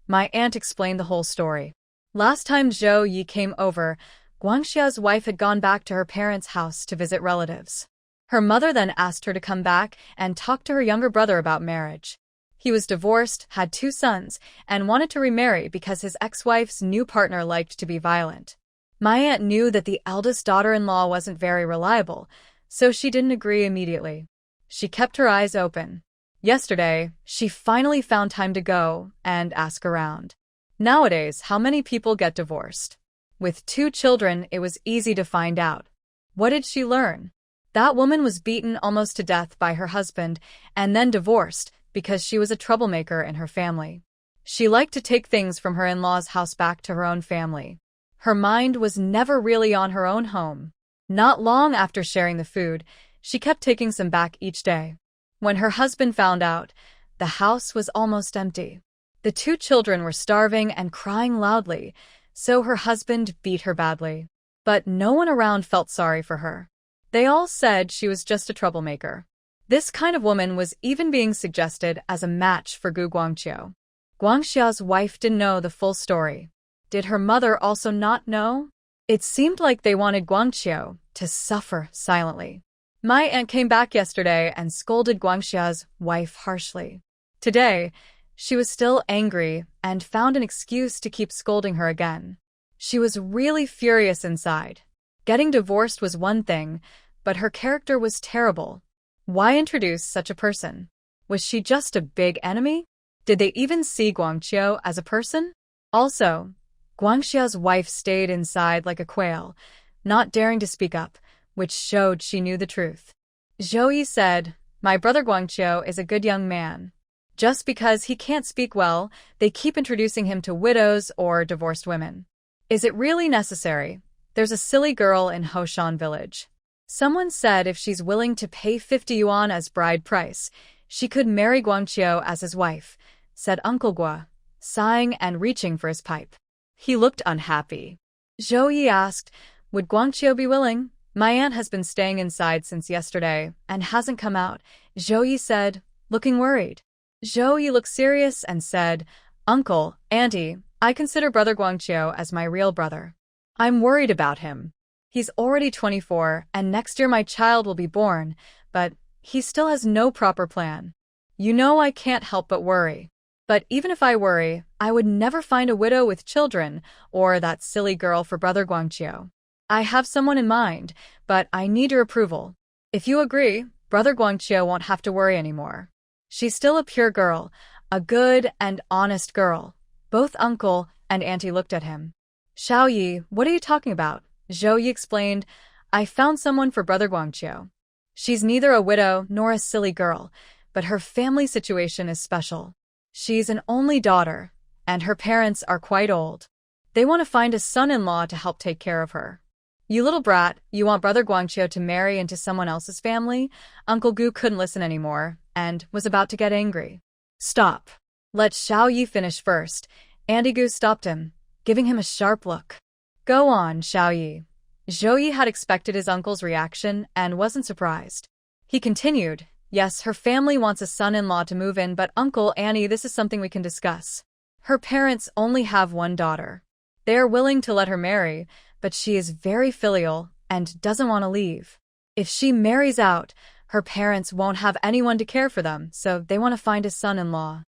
My aunt explained the whole story. Last time Zhou Ye came over, Guangxia's wife had gone back to her parents' house to visit relatives. Her mother then asked her to come back and talk to her younger brother about marriage. He was divorced, had 2 sons, and wanted to remarry because his ex-wife's new partner liked to be violent. My aunt knew that the eldest daughter-in-law wasn't very reliable, so she didn't agree immediately. She kept her eyes open. Yesterday, she finally found time to go and ask around. Nowadays, how many people get divorced? With 2 children, it was easy to find out. What did she learn? That woman was beaten almost to death by her husband and then divorced because she was a troublemaker in her family. She liked to take things from her in-laws' house back to her own family. Her mind was never really on her own home. Not long after sharing the food, she kept taking some back each day. When her husband found out, the house was almost empty. The 2 children were starving and crying loudly, so her husband beat her badly. But no one around felt sorry for her. They all said she was just a troublemaker. This kind of woman was even being suggested as a match for Gu Guangqiu. Guangxia's wife didn't know the full story. Did her mother also not know? It seemed like they wanted Guangqiu to suffer silently. My aunt came back yesterday and scolded Guangxia's wife harshly. Today, she was still angry and found an excuse to keep scolding her again. She was really furious inside. Getting divorced was one thing, but her character was terrible. Why introduce such a person? Was she just a big enemy? Did they even see Guangqiu as a person? Also, Guangxia's wife stayed inside like a quail, not daring to speak up, which showed she knew the truth. Zhou Ye said, My brother Guangqiu is a good young man. Just because he can't speak well, they keep introducing him to widows or divorced women. Is it really necessary? There's a silly girl in Hoshan village. Someone said if she's willing to pay 50 yuan as bride price, she could marry Guangqiu as his wife, said Uncle Gua, sighing and reaching for his pipe. He looked unhappy. Zhou Ye asked, Would Guangqiu be willing? My aunt has been staying inside since yesterday and hasn't come out, Zhou Ye said, looking worried. Zhou Ye looked serious and said, Uncle, Auntie, I consider brother Guangqiu as my real brother. I'm worried about him. He's already 24, and next year my child will be born, but he still has no proper plan. You know I can't help but worry. But even if I worry, I would never find a widow with children or that silly girl for brother Guangqiu. I have someone in mind, but I need your approval. If you agree, brother Guangqiu won't have to worry anymore. She's still a pure girl, a good and honest girl. Both uncle and auntie looked at him. Zhao Ye, what are you talking about? Zhao Ye explained, I found someone for Brother Guangqiu. She's neither a widow nor a silly girl, but her family situation is special. She's an only daughter, and her parents are quite old. They want to find a son-in-law to help take care of her. You little brat, you want Brother Guangqiu to marry into someone else's family? Uncle Gu couldn't listen anymore, and was about to get angry. Stop. Let Zhao Ye finish first. Andy Gu stopped him, giving him a sharp look. Go on, Zhao Ye. Zhao Ye had expected his uncle's reaction and wasn't surprised. He continued, yes, her family wants a son-in-law to move in, but Uncle Annie, this is something we can discuss. Her parents only have one daughter. They are willing to let her marry, but she is very filial and doesn't want to leave. If she marries out, her parents won't have anyone to care for them, so they want to find a son-in-law.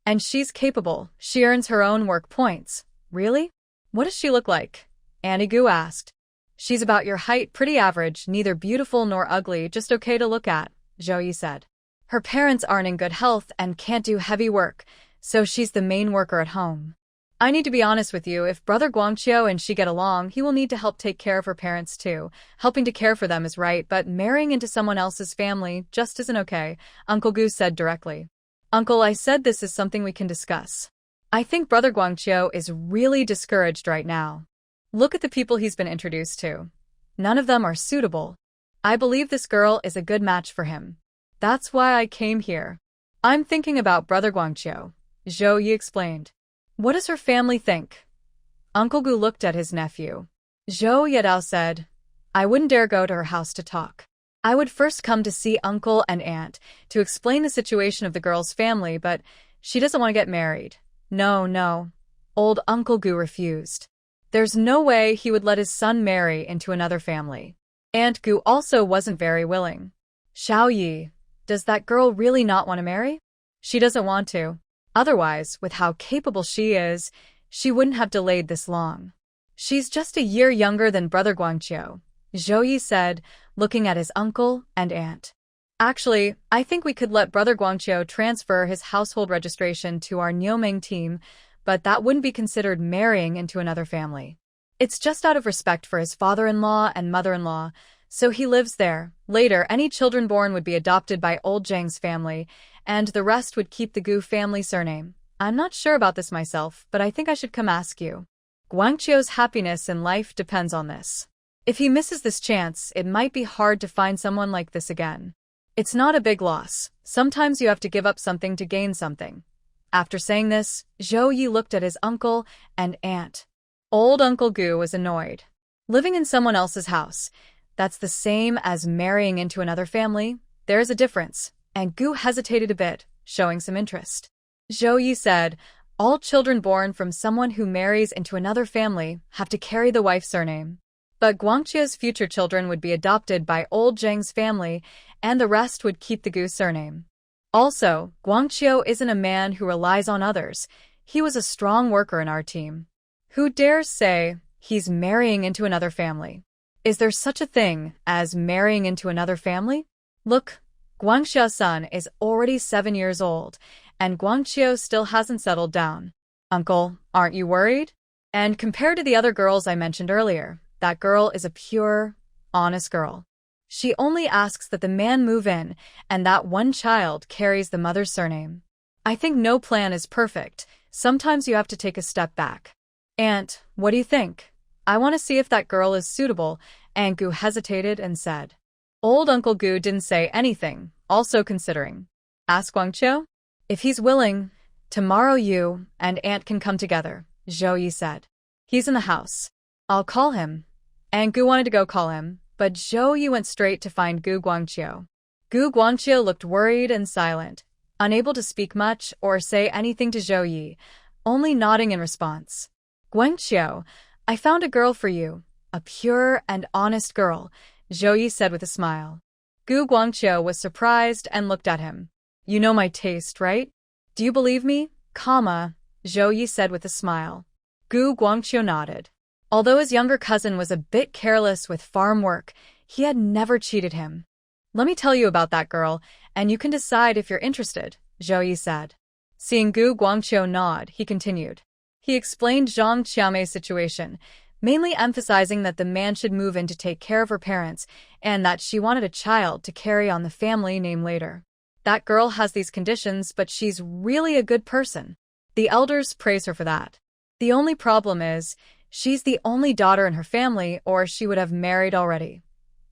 And she's capable. She earns her own work points. Really? What does she look like? Annie Gu asked. She's about your height, pretty average, neither beautiful nor ugly, just okay to look at, Zhao Ye said. Her parents aren't in good health and can't do heavy work, so she's the main worker at home. I need to be honest with you, if Brother Guangqiu and she get along, he will need to help take care of her parents too. Helping to care for them is right, but marrying into someone else's family just isn't okay, Uncle Gu said directly. Uncle, I said this is something we can discuss. I think Brother Guangqiu is really discouraged right now. Look at the people he's been introduced to. None of them are suitable. I believe this girl is a good match for him. That's why I came here. I'm thinking about Brother Guangqiu, Zhao Ye explained. What does her family think? Uncle Gu looked at his nephew. Zhou Yedao said, I wouldn't dare go to her house to talk. I would first come to see uncle and aunt to explain the situation of the girl's family, but she doesn't want to get married. No. Old Uncle Gu refused. There's no way he would let his son marry into another family. Aunt Gu also wasn't very willing. Zhao Ye, does that girl really not want to marry? She doesn't want to. Otherwise, with how capable she is, she wouldn't have delayed this long. She's just a year younger than Brother Guangqiu, Zhou Ye said, looking at his uncle and aunt. Actually, I think we could let Brother Guangqiu transfer his household registration to our Niuming team, but that wouldn't be considered marrying into another family. It's just out of respect for his father-in-law and mother-in-law, so he lives there. Later, any children born would be adopted by old Zhang's family, and the rest would keep the Gu family surname. I'm not sure about this myself, but I think I should come ask you. Guangqiu's happiness in life depends on this. If he misses this chance, it might be hard to find someone like this again. It's not a big loss. Sometimes you have to give up something to gain something. After saying this, Zhou Ye looked at his uncle and aunt. Old Uncle Gu was annoyed. Living in someone else's house, that's the same as marrying into another family. There's a difference, and Gu hesitated a bit, showing some interest. Zhou Ye said, all children born from someone who marries into another family have to carry the wife's surname. But Guangqiu's future children would be adopted by old Zhang's family, and the rest would keep the Gu surname. Also, Guangqiu isn't a man who relies on others. He was a strong worker in our team. Who dares say he's marrying into another family? Is there such a thing as marrying into another family? Look, Guangqiu's son is already 7 years old, and Guangqiu still hasn't settled down. Uncle, aren't you worried? And compared to the other girls I mentioned earlier, that girl is a pure, honest girl. She only asks that the man move in, and that one child carries the mother's surname. I think no plan is perfect. Sometimes you have to take a step back. Aunt, what do you think? I want to see if that girl is suitable. Aunt Gu hesitated and said. Old Uncle Gu didn't say anything, also considering. Ask Guangqiu. If he's willing, tomorrow you and Aunt can come together, Zhou Ye said. He's in the house. I'll call him. Aunt Gu wanted to go call him, but Zhou Ye went straight to find Gu Guangqiu. Gu Guangqiu looked worried and silent, unable to speak much or say anything to Zhou Ye, only nodding in response. Guangqiu, I found a girl for you, a pure and honest girl, Zhou Ye said with a smile. Gu Guangqiu was surprised and looked at him. You know my taste, right? Do you believe me? Zhou Ye said with a smile. Gu Guangqiu nodded. Although his younger cousin was a bit careless with farm work, he had never cheated him. Let me tell you about that girl, and you can decide if you're interested, Zhou Ye said. Seeing Gu Guangqiu nod, he continued. He explained Zhang Qiaomei's situation, mainly emphasizing that the man should move in to take care of her parents and that she wanted a child to carry on the family name later. That girl has these conditions, but she's really a good person. The elders praise her for that. The only problem is, she's the only daughter in her family, or she would have married already.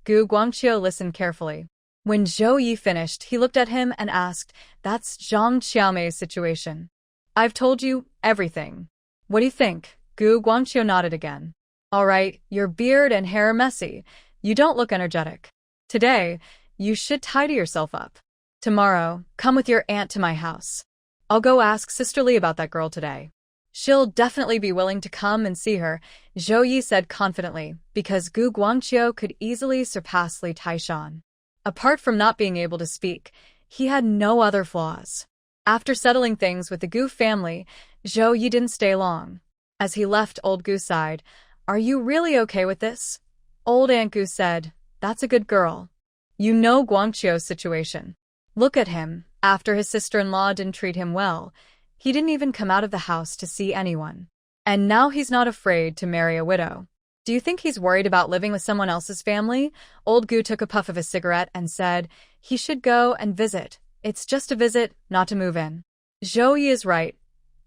Gu Guangqiu listened carefully. When Zhao Ye finished, he looked at him and asked, "That's Zhang Qiaomei's situation. I've told you everything. What do you think?" Gu Guangqiu nodded again. "All right, your beard and hair are messy. You don't look energetic. Today, you should tidy yourself up. Tomorrow, come with your aunt to my house. I'll go ask Sister Li about that girl today. She'll definitely be willing to come and see her," Zhao Ye said confidently, because Gu Guangqiu could easily surpass Li Taishan. Apart from not being able to speak, he had no other flaws. After settling things with the Gu family, Zhao Ye didn't stay long. As he left, old Gu sighed. "Are you really okay with this?" Old Aunt Gu said, "That's a good girl. You know Guangqiu's situation. Look at him. After his sister-in-law didn't treat him well, he didn't even come out of the house to see anyone. And now he's not afraid to marry a widow. Do you think he's worried about living with someone else's family?" Old Gu took a puff of his cigarette and said, "He should go and visit. It's just a visit, not to move in." Zhao Ye is right.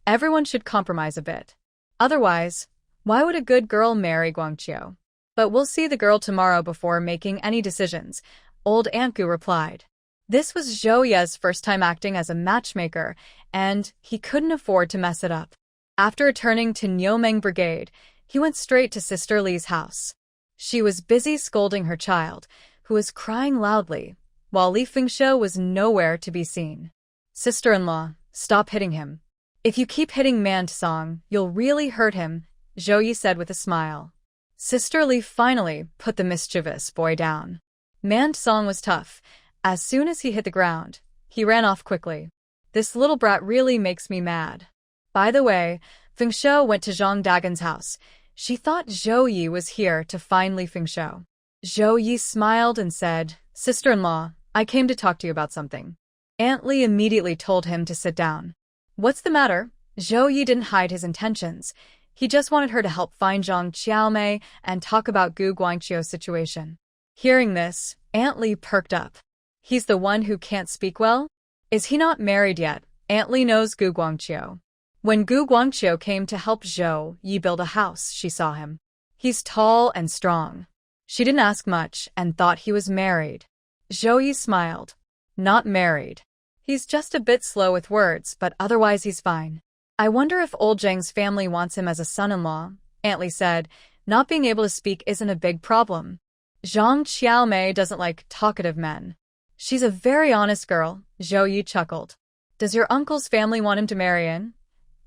Everyone should compromise a bit. Otherwise, why would a good girl marry Guangqiu? "But we'll see the girl tomorrow before making any decisions," Old Aunt Gu replied. This was Zhao Ye's first time acting as a matchmaker, and he couldn't afford to mess it up. After returning to Niumeng Brigade, he went straight to Sister Li's house. She was busy scolding her child, who was crying loudly, while Li Fengshou was nowhere to be seen. "Sister-in-law, stop hitting him. If you keep hitting Man-song, you'll really hurt him," Zhao Ye said with a smile. Sister Li finally put the mischievous boy down. Man-song was tough. As soon as he hit the ground, he ran off quickly. "This little brat really makes me mad." By the way, Fengshou went to Zhang Dagan's house. She thought Zhao Ye was here to find Li Fengshou. Zhao Ye smiled and said, "Sister-in-law, I came to talk to you about something." Aunt Li immediately told him to sit down. "What's the matter?" Zhao Ye didn't hide his intentions. He just wanted her to help find Zhang Qiaomei and talk about Gu Guangqiu's situation. Hearing this, Aunt Li perked up. "He's the one who can't speak well? Is he not married yet?" Aunt Li knows Gu Guangqiu. When Gu Guangqiu came to help Zhao Ye build a house, she saw him. He's tall and strong. She didn't ask much and thought he was married. Zhao Ye smiled. "Not married. He's just a bit slow with words, but otherwise he's fine. I wonder if old Zhang's family wants him as a son-in-law," Aunt Li said. "Not being able to speak isn't a big problem. Zhang Qiaomei doesn't like talkative men. She's a very honest girl," Zhao Ye chuckled. "Does your uncle's family want him to marry in?"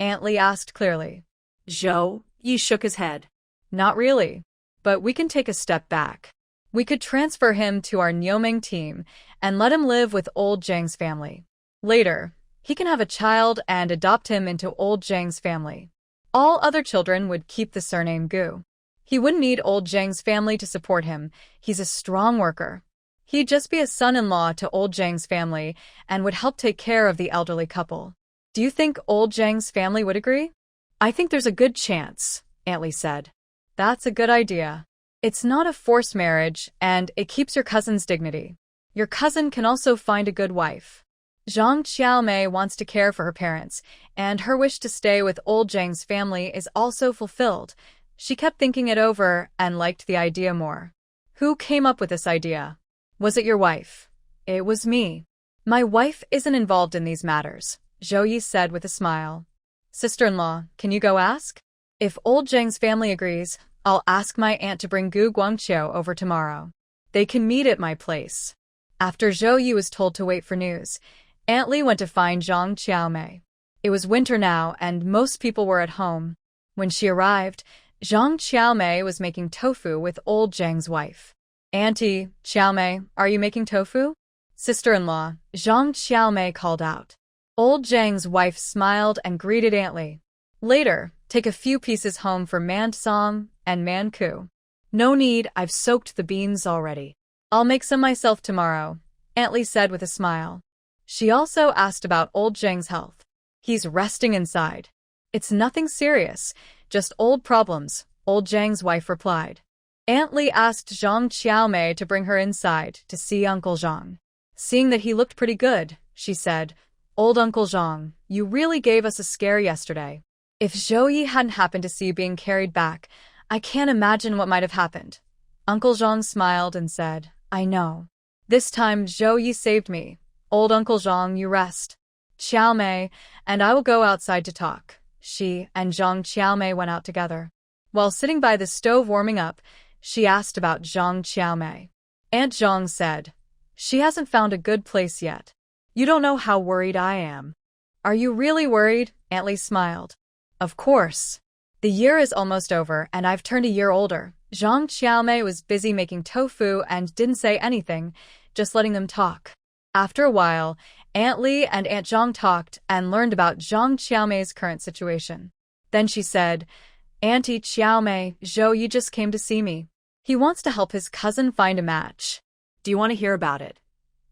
Aunt Li asked clearly. Zhao Ye shook his head. "Not really. But we can take a step back. We could transfer him to our Niumeng team and let him live with old Zhang's family. Later, he can have a child and adopt him into old Zhang's family. All other children would keep the surname Gu. He wouldn't need old Zhang's family to support him. He's a strong worker. He'd just be a son-in-law to old Zhang's family and would help take care of the elderly couple." "Do you think old Zhang's family would agree?" "I think there's a good chance," Aunt Li said. "That's a good idea. It's not a forced marriage, and it keeps your cousin's dignity. Your cousin can also find a good wife. Zhang Qiaomei wants to care for her parents, and her wish to stay with old Zhang's family is also fulfilled." She kept thinking it over and liked the idea more. "Who came up with this idea? Was it your wife?" "It was me. My wife isn't involved in these matters," Zhao Ye said with a smile. "Sister-in-law, can you go ask? If old Zhang's family agrees, I'll ask my aunt to bring Gu Guangqiu over tomorrow. They can meet at my place." After Zhao Ye was told to wait for news, Aunt Li went to find Zhang Qiaomei. It was winter now, and most people were at home. When she arrived, Zhang Qiaomei was making tofu with old Zhang's wife. "Auntie, Qiaomei, are you making tofu?" "Sister-in-law," Zhang Qiaomei called out. Old Zhang's wife smiled and greeted Aunt Li. "Later, take a few pieces home for Man-song and Man-ku." "No need, I've soaked the beans already. I'll make some myself tomorrow," Aunt Li said with a smile. She also asked about old Zhang's health. "He's resting inside. It's nothing serious, just old problems, old Zhang's wife replied. Aunt Li asked Zhang Qiaomei to bring her inside to see Uncle Zhang. Seeing that he looked pretty good, she said, "Old Uncle Zhang, you really gave us a scare yesterday. If Zhou Ye hadn't happened to see you being carried back, I can't imagine what might have happened." Uncle Zhang smiled and said, "I know. This time Zhou Ye saved me. Old Uncle Zhang, you rest. Qiaomei and I will go outside to talk." She and Zhang Qiaomei went out together. While sitting by the stove warming up, she asked about Zhang Qiaomei. Aunt Zhang said, "She hasn't found a good place yet. You don't know how worried I am." "Are you really worried?" Aunt Li smiled. "Of course. The year is almost over and I've turned a year older." Zhang Qiaomei was busy making tofu and didn't say anything, just letting them talk. After a while, Aunt Li and Aunt Zhang talked and learned about Zhang Qiaomei's current situation. Then she said, "Auntie Qiaomei, Zhou Ye just came to see me. He wants to help his cousin find a match." Do you want to hear about it?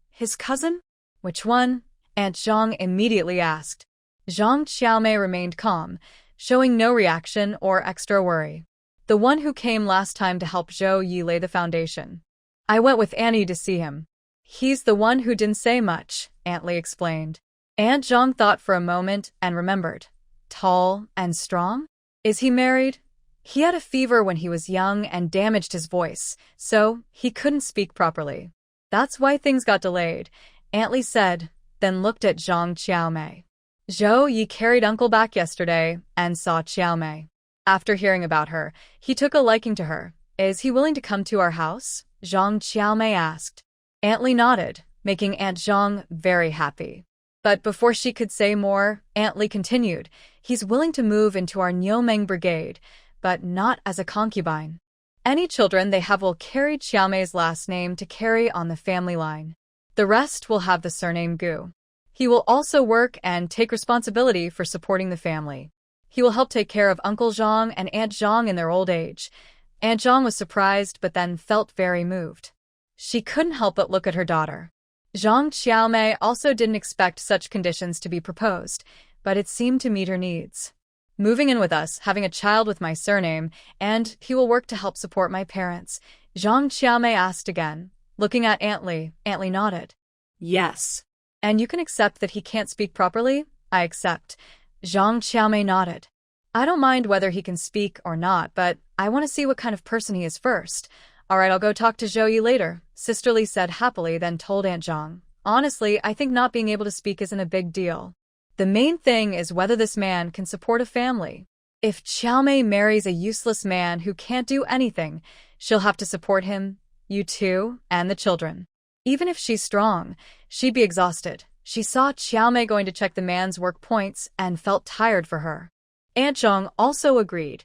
His cousin? "Which one?" Aunt Zhang immediately asked. Zhang Qiaomei remained calm, showing no reaction or extra worry. "The one who came last time to help Zhou Ye lay the foundation. I went with Annie to see him." "He's the one who didn't say much," Aunt Li explained. Aunt Zhang thought for a moment and remembered. "Tall and strong? Is he married?" "He had a fever when he was young and damaged his voice, so he couldn't speak properly. That's why things got delayed," Aunt Li said, then looked at Zhang Qiaomei. "Zhou Ye carried Uncle back yesterday and saw Qiaomei. After hearing about her, he took a liking to her. Is he willing to come to our house?" Zhang Qiaomei asked. Aunt Li nodded, making Aunt Zhang very happy. But before she could say more, Aunt Li continued, "He's willing to move into our Niumeng brigade, but not as a concubine. Any children they have will carry Qiaomei's last name to carry on the family line. The rest will have the surname Gu. He will also work and take responsibility for supporting the family. He will help take care of Uncle Zhang and Aunt Zhang in their old age." Aunt Zhang was surprised but then felt very moved. She couldn't help but look at her daughter. Zhang Qiaomei also didn't expect such conditions to be proposed, but it seemed to meet her needs. "Moving in with us, having a child with my surname, and he will work to help support my parents?" Zhang Qiaomei asked again. Looking at Aunt Li nodded. Yes. "And you can accept that he can't speak properly?" "I accept." Zhang Qiaomei nodded. "I don't mind whether he can speak or not, but I want to see what kind of person he is first." "All right, I'll go talk to Zhou Ye later," Sister Li said happily, then told Aunt Zhang. "Honestly, I think not being able to speak isn't a big deal. The main thing is whether this man can support a family. If Qiaomei marries a useless man who can't do anything, she'll have to support him, you too, and the children. Even if she's strong, she'd be exhausted." She saw Qiaomei going to check the man's work points and felt tired for her. Aunt Zhang also agreed.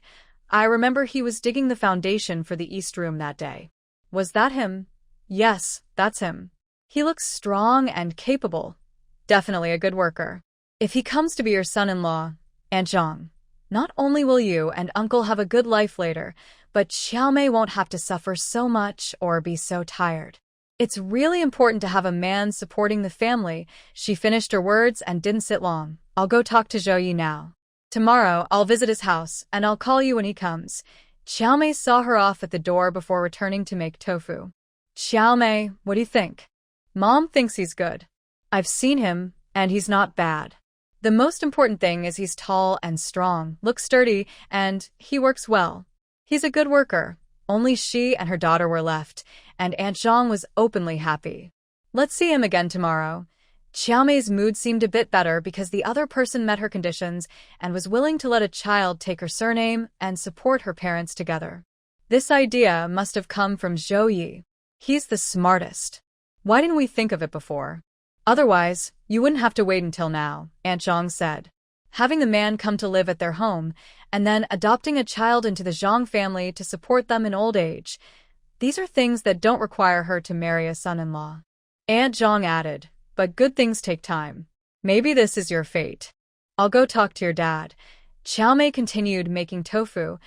"I remember he was digging the foundation for the East Room that day." "Was that him?" "Yes, that's him. He looks strong and capable. Definitely a good worker. If he comes to be your son-in-law, Aunt Zhang, not only will you and Uncle have a good life later, but Qiaomei won't have to suffer so much or be so tired. It's really important to have a man supporting the family." She finished her words and didn't sit long. "I'll go talk to Zhou Ye now. Tomorrow, I'll visit his house, and I'll call you when he comes." Qiaomei saw her off at the door before returning to make tofu. "Qiaomei, what do you think?" "Mom thinks he's good. I've seen him, and he's not bad. The most important thing is he's tall and strong, looks sturdy, and he works well. He's a good worker." Only she and her daughter were left, and Aunt Zhang was openly happy. "Let's see him again tomorrow." Qiaomei's mood seemed a bit better because the other person met her conditions and was willing to let a child take her surname and support her parents together. This idea must have come from Zhou Ye. He's the smartest. Why didn't we think of it before? Otherwise, you wouldn't have to wait until now, Aunt Zhang said. Having the man come to live at their home, and then adopting a child into the Zhang family to support them in old age. These are things that don't require her to marry a son-in-law. Aunt Zhang added, "But good things take time. Maybe this is your fate. I'll go talk to your dad." Qiaomei continued making tofu,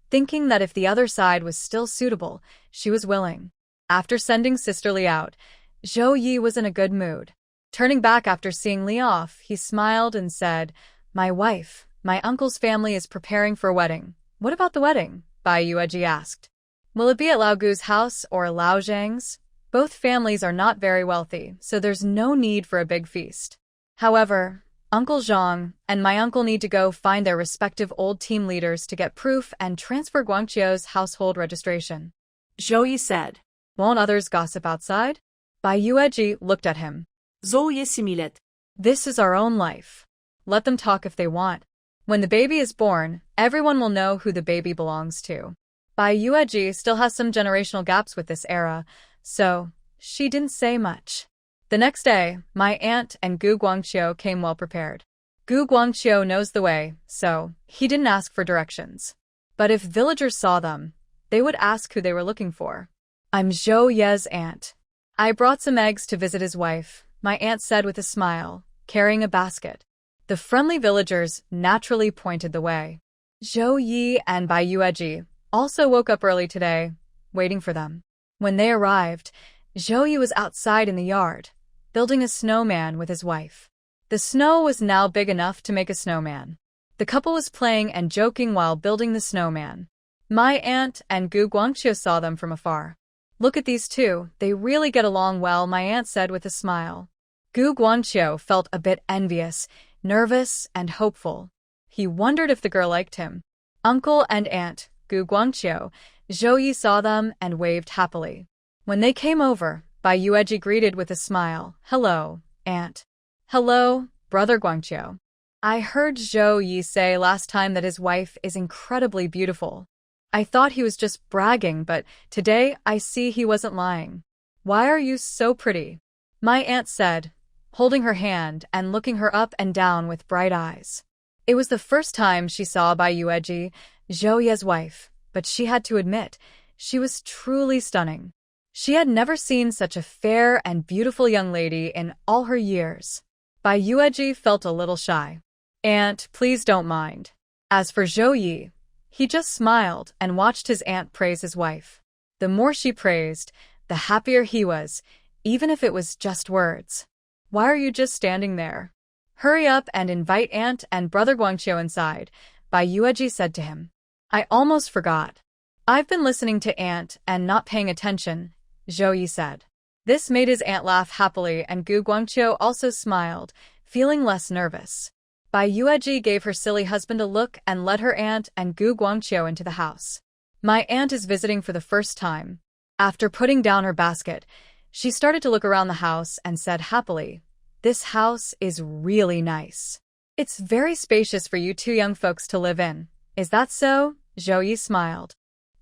thinking that if the other side was still suitable, she was willing. After sending Sister Li out, Zhou Ye was in a good mood. Turning back after seeing Li off, he smiled and said, "My wife, my uncle's family is preparing for a wedding. What about the wedding? Bai Yueji asked. Will it be at Lao Gu's house or Lao Zhang's? Both families are not very wealthy, so there's no need for a big feast. However, Uncle Zhang and my uncle need to go find their respective old team leaders to get proof and transfer Guangqiu's household registration. Zhao Ye said. Won't others gossip outside? Bai Yueji looked at him. Zhao Ye similet. This is our own life. Let them talk if they want. When the baby is born, everyone will know who the baby belongs to. Bai Yueji still has some generational gaps with this era, so she didn't say much. The next day, my aunt and Gu Guangqiu came well prepared. Gu Guangqiu knows the way, so he didn't ask for directions. But if villagers saw them, they would ask who they were looking for. I'm Zhou Ye's aunt. I brought some eggs to visit his wife, my aunt said with a smile, carrying a basket. The friendly villagers naturally pointed the way. Zhou Ye and Bai Yueji also woke up early today, waiting for them. When they arrived, Zhou Ye was outside in the yard, building a snowman with his wife. The snow was now big enough to make a snowman. The couple was playing and joking while building the snowman. My aunt and Gu Guangqiu saw them from afar. Look at these two, they really get along well, my aunt said with a smile. Gu Guangqiu felt a bit envious, nervous, and hopeful. He wondered if the girl liked him. Uncle and aunt, Gu Guangqiu, Zhou Ye saw them and waved happily. When they came over, Bai Yueji greeted with a smile. Hello, aunt. Hello, brother Guangqiu. I heard Zhou Ye say last time that his wife is incredibly beautiful. I thought he was just bragging, but today I see he wasn't lying. Why are you so pretty? My aunt said, holding her hand and looking her up and down with bright eyes. It was the first time she saw Bai Yueji, Zhou Ye's wife, but she had to admit, she was truly stunning. She had never seen such a fair and beautiful young lady in all her years. Bai Yueji felt a little shy. Aunt, please don't mind. As for Zhou Ye, he just smiled and watched his aunt praise his wife. The more she praised, the happier he was, even if it was just words. Why are you just standing there? Hurry up and invite aunt and brother Guangqiu inside, Bai Yueji said to him. I almost forgot. I've been listening to aunt and not paying attention, Zhou Ye said. This made his aunt laugh happily and Gu Guangqiu also smiled, feeling less nervous. Bai Yueji gave her silly husband a look and led her aunt and Gu Guangqiu into the house. My aunt is visiting for the first time. After putting down her basket, she started to look around the house and said happily, This house is really nice. It's very spacious for you two young folks to live in. Is that so? Zhou Ye smiled.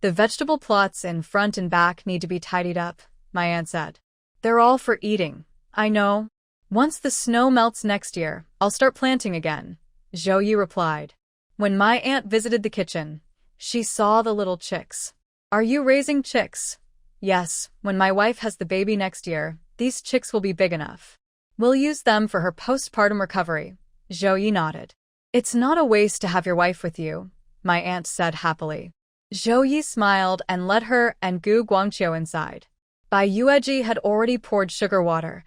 The vegetable plots in front and back need to be tidied up, my aunt said. They're all for eating, I know. Once the snow melts next year, I'll start planting again, Zhou Ye replied. When my aunt visited the kitchen, she saw the little chicks. Are you raising chicks? Yes, when my wife has the baby next year, these chicks will be big enough. We'll use them for her postpartum recovery, Zhou Ye nodded. It's not a waste to have your wife with you, my aunt said happily. Zhou Ye smiled and led her and Gu Guangqiu inside. Bai Yueji had already poured sugar water.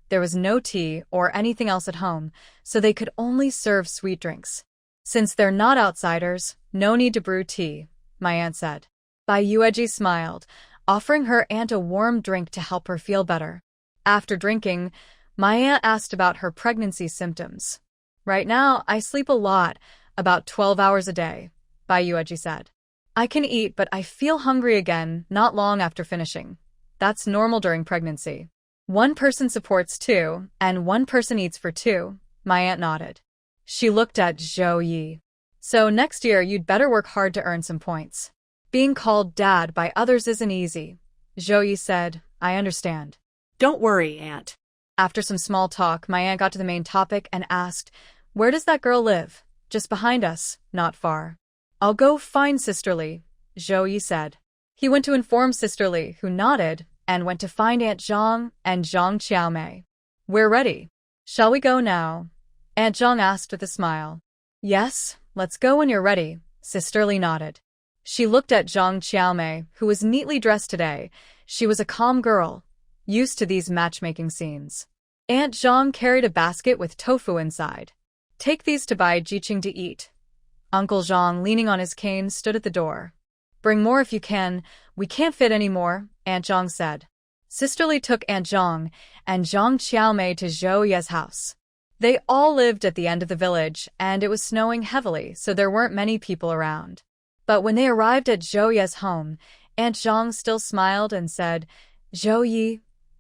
There was no tea or anything else at home, so they could only serve sweet drinks. Since they're not outsiders, no need to brew tea, my aunt said. Bai Yueji smiled, offering her aunt a warm drink to help her feel better. After drinking, my aunt asked about her pregnancy symptoms. Right now, I sleep a lot, about 12 hours a day, Bai Yueji said. I can eat, but I feel hungry again not long after finishing. That's normal during pregnancy. One person supports two, and one person eats for two, my aunt nodded. She looked at Zhou Ye. So next year you'd better work hard to earn some points. Being called dad by others isn't easy, Zhou Ye said. I understand. Don't worry, aunt. After some small talk, my aunt got to the main topic and asked, Where does that girl live? Just behind us, not far. I'll go find Sisterly, Zhou Ye said. He went to inform Sisterly, who nodded, and went to find Aunt Zhang and Zhang Xiaomei. We're ready. Shall we go now? Aunt Zhang asked with a smile. Yes, let's go when you're ready, Sisterly nodded. She looked at Zhang Xiaomei, who was neatly dressed today. She was a calm girl, used to these matchmaking scenes. Aunt Zhang carried a basket with tofu inside. Take these to Bai Jiqing to eat, Uncle Zhang, leaning on his cane, stood at the door. Bring more if you can. We can't fit any more, Aunt Zhang said. Sister Li took Aunt Zhang and Zhang Xiaomei to Zhou Ye's house. They all lived at the end of the village, and it was snowing heavily, so there weren't many people around. But when they arrived at Zhou Ye's home, Aunt Zhang still smiled and said, Zhou Ye,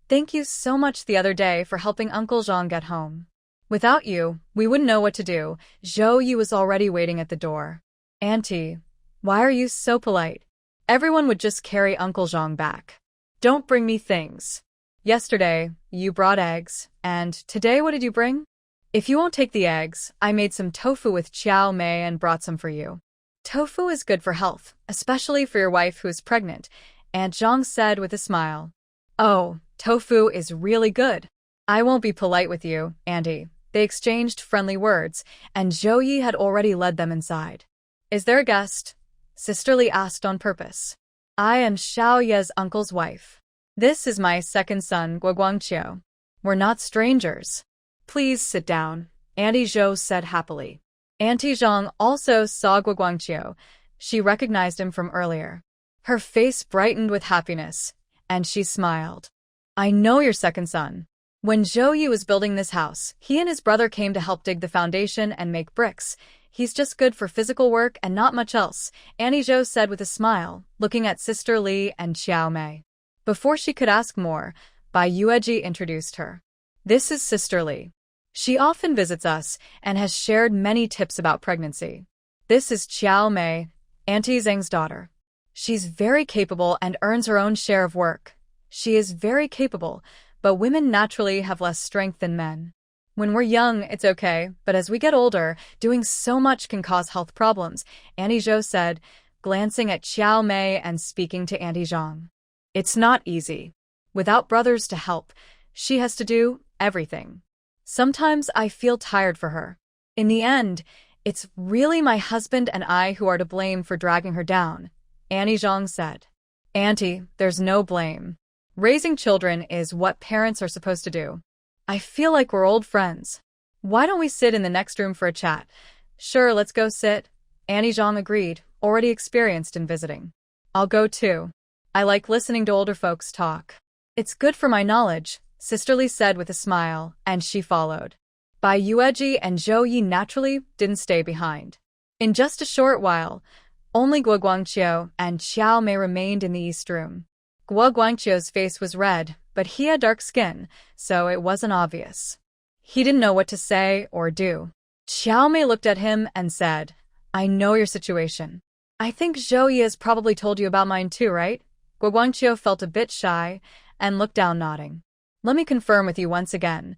thank you so much the other day for helping Uncle Zhang get home. Without you, we wouldn't know what to do. Zhou Ye was already waiting at the door. Auntie, why are you so polite? Everyone would just carry Uncle Zhang back. Don't bring me things. Yesterday, you brought eggs, and today what did you bring? If you won't take the eggs, I made some tofu with chow mein and brought some for you. Tofu is good for health, especially for your wife who is pregnant, Aunt Zhang said with a smile. Oh, tofu is really good. I won't be polite with you, Auntie. They exchanged friendly words, and Zhou Ye had already led them inside. Is there a guest? Sister Li asked on purpose. I am Xiao Ye's uncle's wife. This is my second son, Guoguangqiu. We're not strangers. Please sit down, Auntie Zhou said happily. Auntie Zhang also saw Guoguangqiu. She recognized him from earlier. Her face brightened with happiness, and she smiled. I know your second son. When Zhou Ye was building this house, he and his brother came to help dig the foundation and make bricks. He's just good for physical work and not much else, Auntie Zhou said with a smile, looking at Sister Li and Xiao Mei. Before she could ask more, Bai Yueji introduced her. This is Sister Li. She often visits us and has shared many tips about pregnancy. This is Xiao Mei, Auntie Zhang's daughter. She's very capable and earns her own share of work. She is very capable, but women naturally have less strength than men. When we're young, it's okay, but as we get older, doing so much can cause health problems, Auntie Zhou said, glancing at Xiao Mei and speaking to Auntie Zhang. It's not easy. Without brothers to help, she has to do everything. Sometimes I feel tired for her. In the end, it's really my husband and I who are to blame for dragging her down, Auntie Zhang said. Auntie, there's no blame. Raising children is what parents are supposed to do. I feel like we're old friends. Why don't we sit in the next room for a chat? Sure, let's go sit. Auntie Zhang agreed, already experienced in visiting. I'll go too. I like listening to older folks talk. It's good for my knowledge, Sister Li said with a smile, and she followed. Bai Yueji and Zhou Ye naturally didn't stay behind. In just a short while, only Guoguangqiu and Xiao Mei remained in the east room. Guoguangqiu's face was red, but he had dark skin, so it wasn't obvious. He didn't know what to say or do. Xiao Mei looked at him and said, I know your situation. I think Zhou Ye has probably told you about mine too, right? Guoguangqiu felt a bit shy and looked down nodding. Let me confirm with you once again.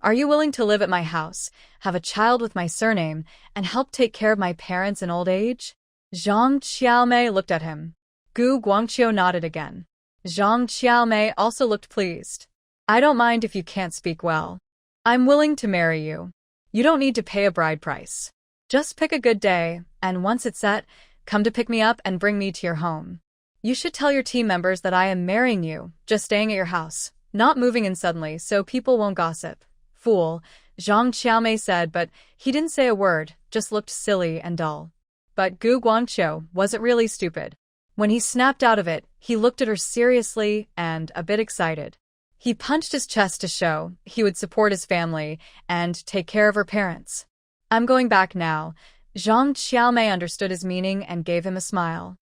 Are you willing to live at my house, have a child with my surname, and help take care of my parents in old age? Zhang Xiaomei looked at him. Gu Guangqiu nodded again. Zhang Xiaomei also looked pleased. I don't mind if you can't speak well. I'm willing to marry you. You don't need to pay a bride price. Just pick a good day, and once it's set, come to pick me up and bring me to your home. You should tell your team members that I am marrying you, just staying at your house, not moving in suddenly so people won't gossip. Fool, Zhang Xiaomei said, but he didn't say a word, just looked silly and dull. But Gu Guangqiu wasn't really stupid. When he snapped out of it, he looked at her seriously and a bit excited. He punched his chest to show he would support his family and take care of her parents. I'm going back now. Zhang Xiaomei understood his meaning and gave him a smile.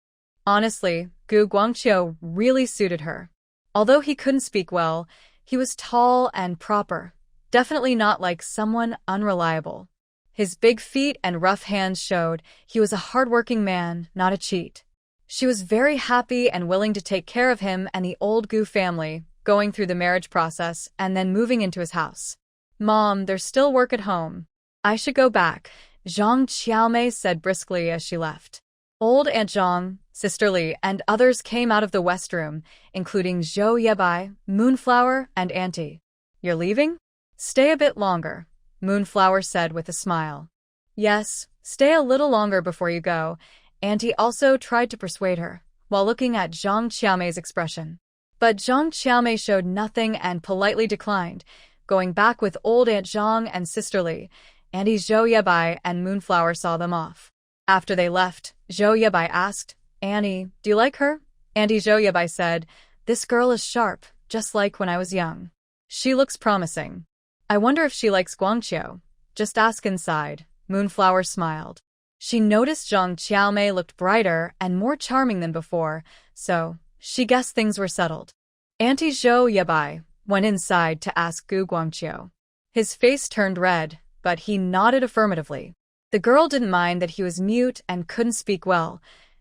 Honestly, Gu Guangqiu really suited her. Although he couldn't speak well, he was tall and proper, definitely not like someone unreliable. His big feet and rough hands showed he was a hardworking man, not a cheat. She was very happy and willing to take care of him and the old Gu family, going through the marriage process and then moving into his house. Mom, there's still work at home. I should go back, Zhang Xiaomei said briskly as she left. Old Aunt Zhang, Sister Li, and others came out of the west room, including Zhou Yebai, Moonflower, and Auntie. You're leaving? Stay a bit longer, Moonflower said with a smile. Yes, stay a little longer before you go. Auntie also tried to persuade her, while looking at Zhang Xiaomei's expression. But Zhang Xiaomei showed nothing and politely declined, going back with old Aunt Zhang and Sister Li. Auntie Zhou Yebai and Moonflower saw them off. After they left, Zhao Ye asked, Annie, do you like her? Auntie Zhao Ye said, this girl is sharp, just like when I was young. She looks promising. I wonder if she likes Guangqiu. Just ask inside. Moonflower smiled. She noticed Zhang Qiaomei looked brighter and more charming than before, so she guessed things were settled. Auntie Zhao Ye went inside to ask Gu Guangqiu. His face turned red, but he nodded affirmatively. The girl didn't mind that he was mute and couldn't speak well.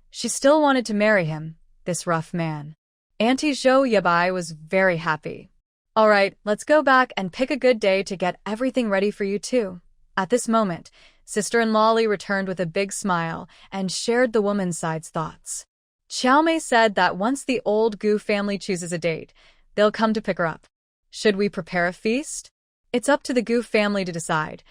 She still wanted to marry him, this rough man. Auntie Zhao Ye was very happy. All right, let's go back and pick a good day to get everything ready for you too. At this moment, sister-in-law Li returned with a big smile and shared the woman's side's thoughts. Qiaomei said that once the old Gu family chooses a date, they'll come to pick her up. Should we prepare a feast? It's up to the Gu family to decide.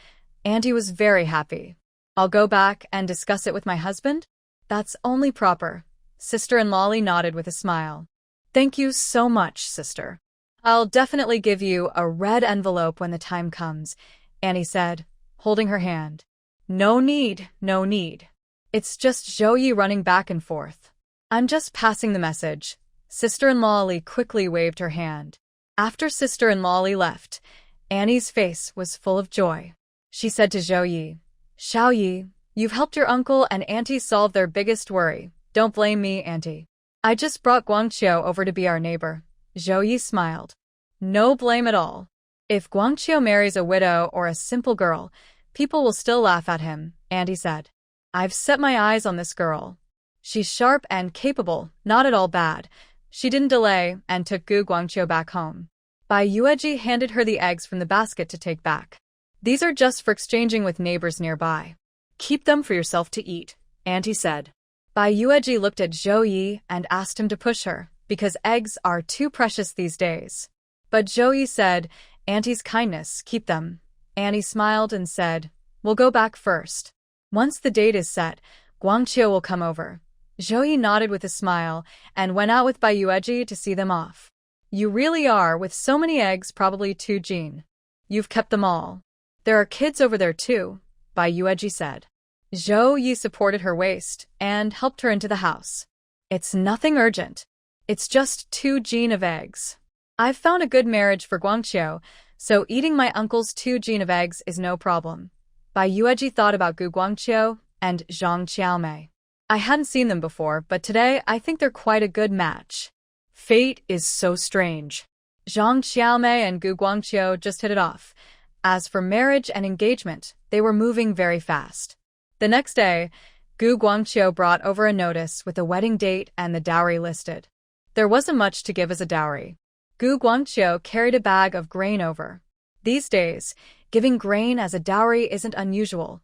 Auntie was very happy. I'll go back and discuss it with my husband? That's only proper. Sister-in-law Li nodded with a smile. Thank you so much, sister. I'll definitely give you a red envelope when the time comes, Annie said, holding her hand. No need, no need. It's just Zhou Yi running back and forth. I'm just passing the message. Sister-in-law Li quickly waved her hand. After sister-in-law Li left, Annie's face was full of joy. She said to Zhou Yi, Xiao Yi, you've helped your uncle and auntie solve their biggest worry. Don't blame me, auntie. I just brought Guangqiu over to be our neighbor. Zhou Yi smiled. No blame at all. If Guangqiu marries a widow or a simple girl, people will still laugh at him, auntie said. I've set my eyes on this girl. She's sharp and capable, not at all bad. She didn't delay and took Gu Guangqiu back home. Bai Yueji handed her the eggs from the basket to take back. These are just for exchanging with neighbors nearby. Keep them for yourself to eat, auntie said. Bai Yueji looked at Zhou Yi and asked him to push her, because eggs are too precious these days. But Zhou Yi said, Auntie's kindness, keep them. Annie smiled and said, we'll go back first. Once the date is set, Guangqiu will come over. Zhou Yi nodded with a smile and went out with Bai Yueji to see them off. You really are, with so many eggs, probably too Jean. You've kept them all. There are kids over there too, Bai Yueji said. Zhou Yi supported her waist and helped her into the house. It's nothing urgent. It's just 2 Jean of eggs. I've found a good marriage for Guangqiu, so eating my uncle's 2 Jean of eggs is no problem. Bai Yueji thought about Gu Guangqiu and Zhang Qiaomei. I hadn't seen them before, but today I think they're quite a good match. Fate is so strange. Zhang Qiaomei and Gu Guangqiu just hit it off. As for marriage and engagement, they were moving very fast. The next day, Gu Guangqiu brought over a notice with the wedding date and the dowry listed. There wasn't much to give as a dowry. Gu Guangqiu carried a bag of grain over. These days, giving grain as a dowry isn't unusual.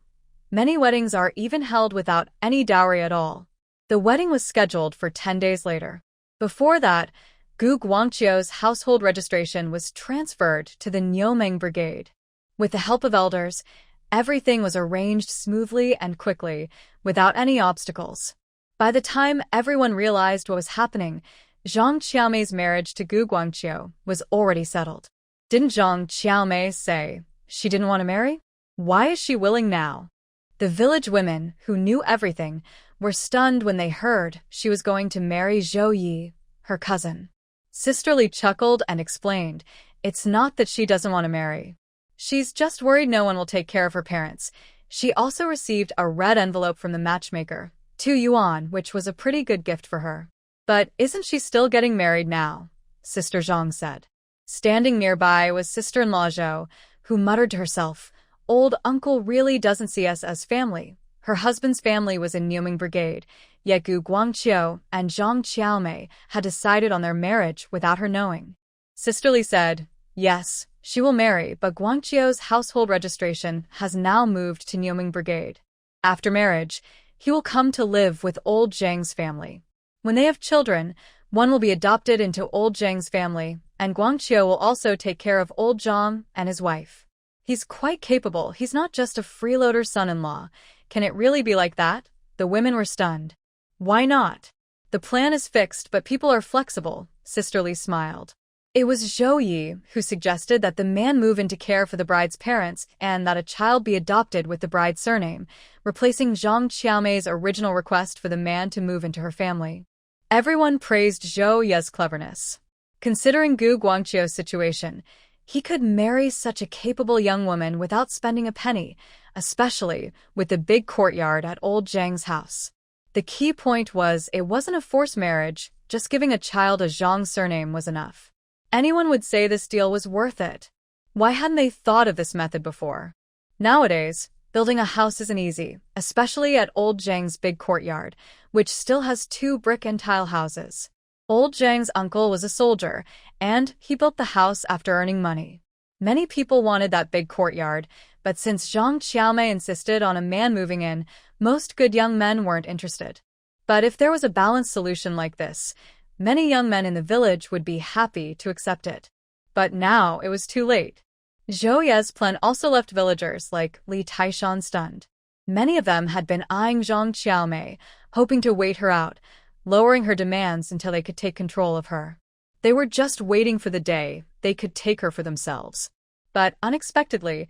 Many weddings are even held without any dowry at all. The wedding was scheduled for 10 days later. Before that, Gu Guangqiu's household registration was transferred to the Niuming Brigade. With the help of elders, everything was arranged smoothly and quickly, without any obstacles. By the time everyone realized what was happening, Zhang Qiaomei's marriage to Gu Guangqiu was already settled. Didn't Zhang Qiaomei say she didn't want to marry? Why is she willing now? The village women, who knew everything, were stunned when they heard she was going to marry Zhou Yi, her cousin. Sister Li chuckled and explained, it's not that she doesn't want to marry. She's just worried no one will take care of her parents. She also received a red envelope from the matchmaker, 2 yuan, which was a pretty good gift for her. But isn't she still getting married now? Sister Zhang said. Standing nearby was sister-in-law Zhou, who muttered to herself, old uncle really doesn't see us as family. Her husband's family was in Niuming Brigade, yet Gu Guangqiu and Zhang Qiaomei had decided on their marriage without her knowing. Sister Li said, yes, she will marry, but Guangqiu's household registration has now moved to Niuming Brigade. After marriage, he will come to live with old Zhang's family. When they have children, one will be adopted into old Zhang's family, and Guangqiu will also take care of old Zhang and his wife. He's quite capable. He's not just a freeloader son-in-law. Can it really be like that? The women were stunned. Why not? The plan is fixed, but people are flexible, Sister Li smiled. It was Zhao Ye who suggested that the man move into care for the bride's parents and that a child be adopted with the bride's surname, replacing Zhang Qiaomei's original request for the man to move into her family. Everyone praised Zhao Ye's cleverness. Considering Gu Guangqiu's situation, he could marry such a capable young woman without spending a penny, especially with the big courtyard at old Zhang's house. The key point was it wasn't a forced marriage, just giving a child a Zhang surname was enough. Anyone would say this deal was worth it. Why hadn't they thought of this method before? Nowadays, building a house isn't easy, especially at old Zhang's big courtyard, which still has 2 brick and tile houses. Old Zhang's uncle was a soldier, and he built the house after earning money. Many people wanted that big courtyard, but since Zhang Qiaomei insisted on a man moving in, most good young men weren't interested. But if there was a balanced solution like this, many young men in the village would be happy to accept it. But now it was too late. Zhao Ye's plan also left villagers like Li Taishan stunned. Many of them had been eyeing Zhang Qiaomei, hoping to wait her out, lowering her demands until they could take control of her. They were just waiting for the day they could take her for themselves. But unexpectedly,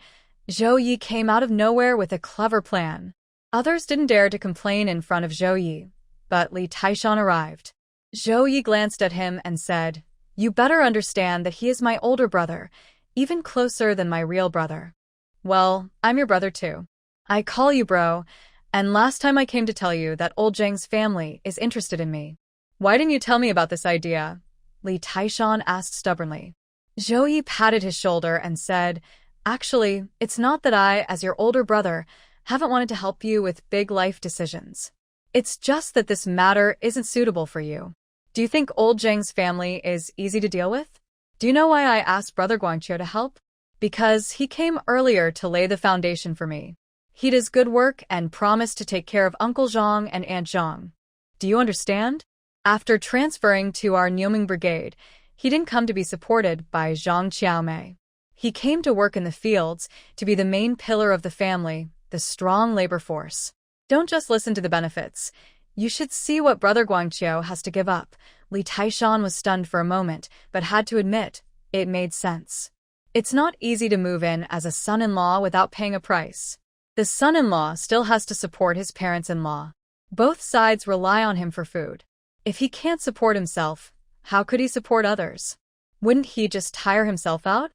Zhao Ye came out of nowhere with a clever plan. Others didn't dare to complain in front of Zhao Ye, but Li Taishan arrived. Zhao Ye glanced at him and said, "You better understand that he is my older brother, even closer than my real brother." "Well, I'm your brother too. I call you bro, and last time I came to tell you that old Zhang's family is interested in me." "Why didn't you tell me about this idea?" Li Taishan asked stubbornly. Zhao Ye patted his shoulder and said, "Actually, it's not that I, as your older brother, haven't wanted to help you with big life decisions. It's just that this matter isn't suitable for you. Do you think old Zhang's family is easy to deal with? Do you know why I asked Brother Guangqiu to help? Because he came earlier to lay the foundation for me. He does good work and promised to take care of Uncle Zhang and Aunt Zhang. Do you understand? After transferring to our Nyoming brigade, he didn't come to be supported by Zhang Qiaomei. He came to work in the fields, to be the main pillar of the family, the strong labor force. Don't just listen to the benefits. You should see what Brother Guangqiu has to give up." Li Taishan was stunned for a moment, but had to admit, it made sense. It's not easy to move in as a son-in-law without paying a price. The son-in-law still has to support his parents-in-law. Both sides rely on him for food. If he can't support himself, how could he support others? Wouldn't he just tire himself out?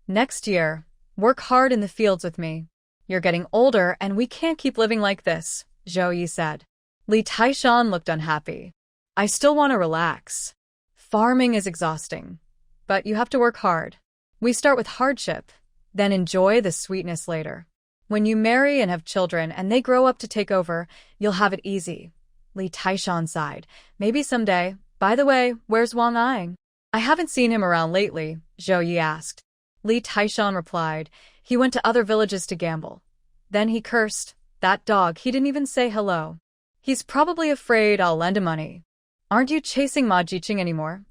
"Next year, work hard in the fields with me. You're getting older and we can't keep living like this," Zhao Ye said. Li Taishan looked unhappy. "I still want to relax. Farming is exhausting, but you have to work hard. We start with hardship, then enjoy the sweetness later. When you marry and have children and they grow up to take over, you'll have it easy." Li Taishan sighed. "Maybe someday. By the way, where's Wang Ying?" "I haven't seen him around lately," Zhao Ye asked. Li Taishan replied, "He went to other villages to gamble." Then he cursed, "That dog, he didn't even say hello. He's probably afraid I'll lend him money." "Aren't you chasing Ma Jiqing anymore?"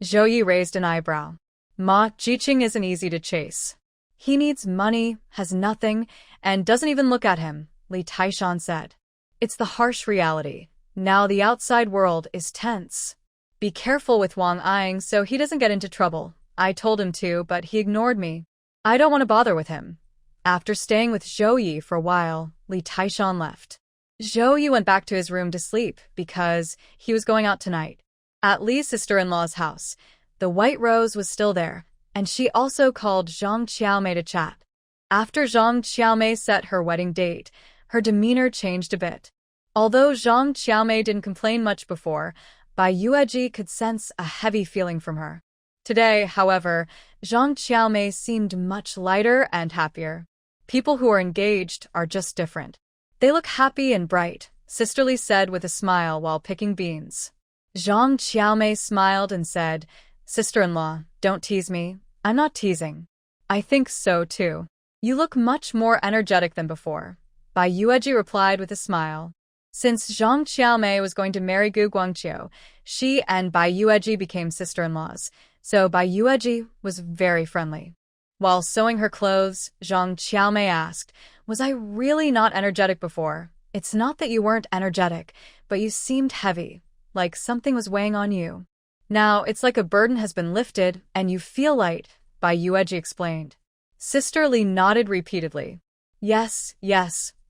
Zhao Ye raised an eyebrow. "Ma Jiqing isn't easy to chase. He needs money, has nothing, and doesn't even look at him," Li Taishan said. "It's the harsh reality. Now the outside world is tense. Be careful with Wang Ying so he doesn't get into trouble. I told him to, but he ignored me. I don't want to bother with him." After staying with Zhao Ye for a while, Li Taishan left. Zhao Ye went back to his room to sleep because he was going out tonight. At Li's sister-in-law's house, the white rose was still there, and she also called Zhang Qiaomei to chat. After Zhang Qiaomei set her wedding date, her demeanor changed a bit. Although Zhang Qiaomei didn't complain much before, Bai Yueji could sense a heavy feeling from her. Today, however, Zhang Qiaomei seemed much lighter and happier. People who are engaged are just different. "They look happy and bright," Sister Li said with a smile while picking beans. Zhang Qiaomei smiled and said, "Sister-in-law, don't tease me. I'm not teasing. I think so too. You look much more energetic than before," Bai Yueji replied with a smile. Since Zhang Qiaomei was going to marry Gu Guangqiu, she and Bai Yueji became sister-in-laws, so Bai Yueji was very friendly. While sewing her clothes, Zhang Qiaomei asked, "Was I really not energetic before?" "It's not that you weren't energetic, but you seemed heavy, like something was weighing on you." Now, it's like a burden has been lifted, and you feel light, Bai Yueji explained. Sister Li nodded repeatedly. Yes,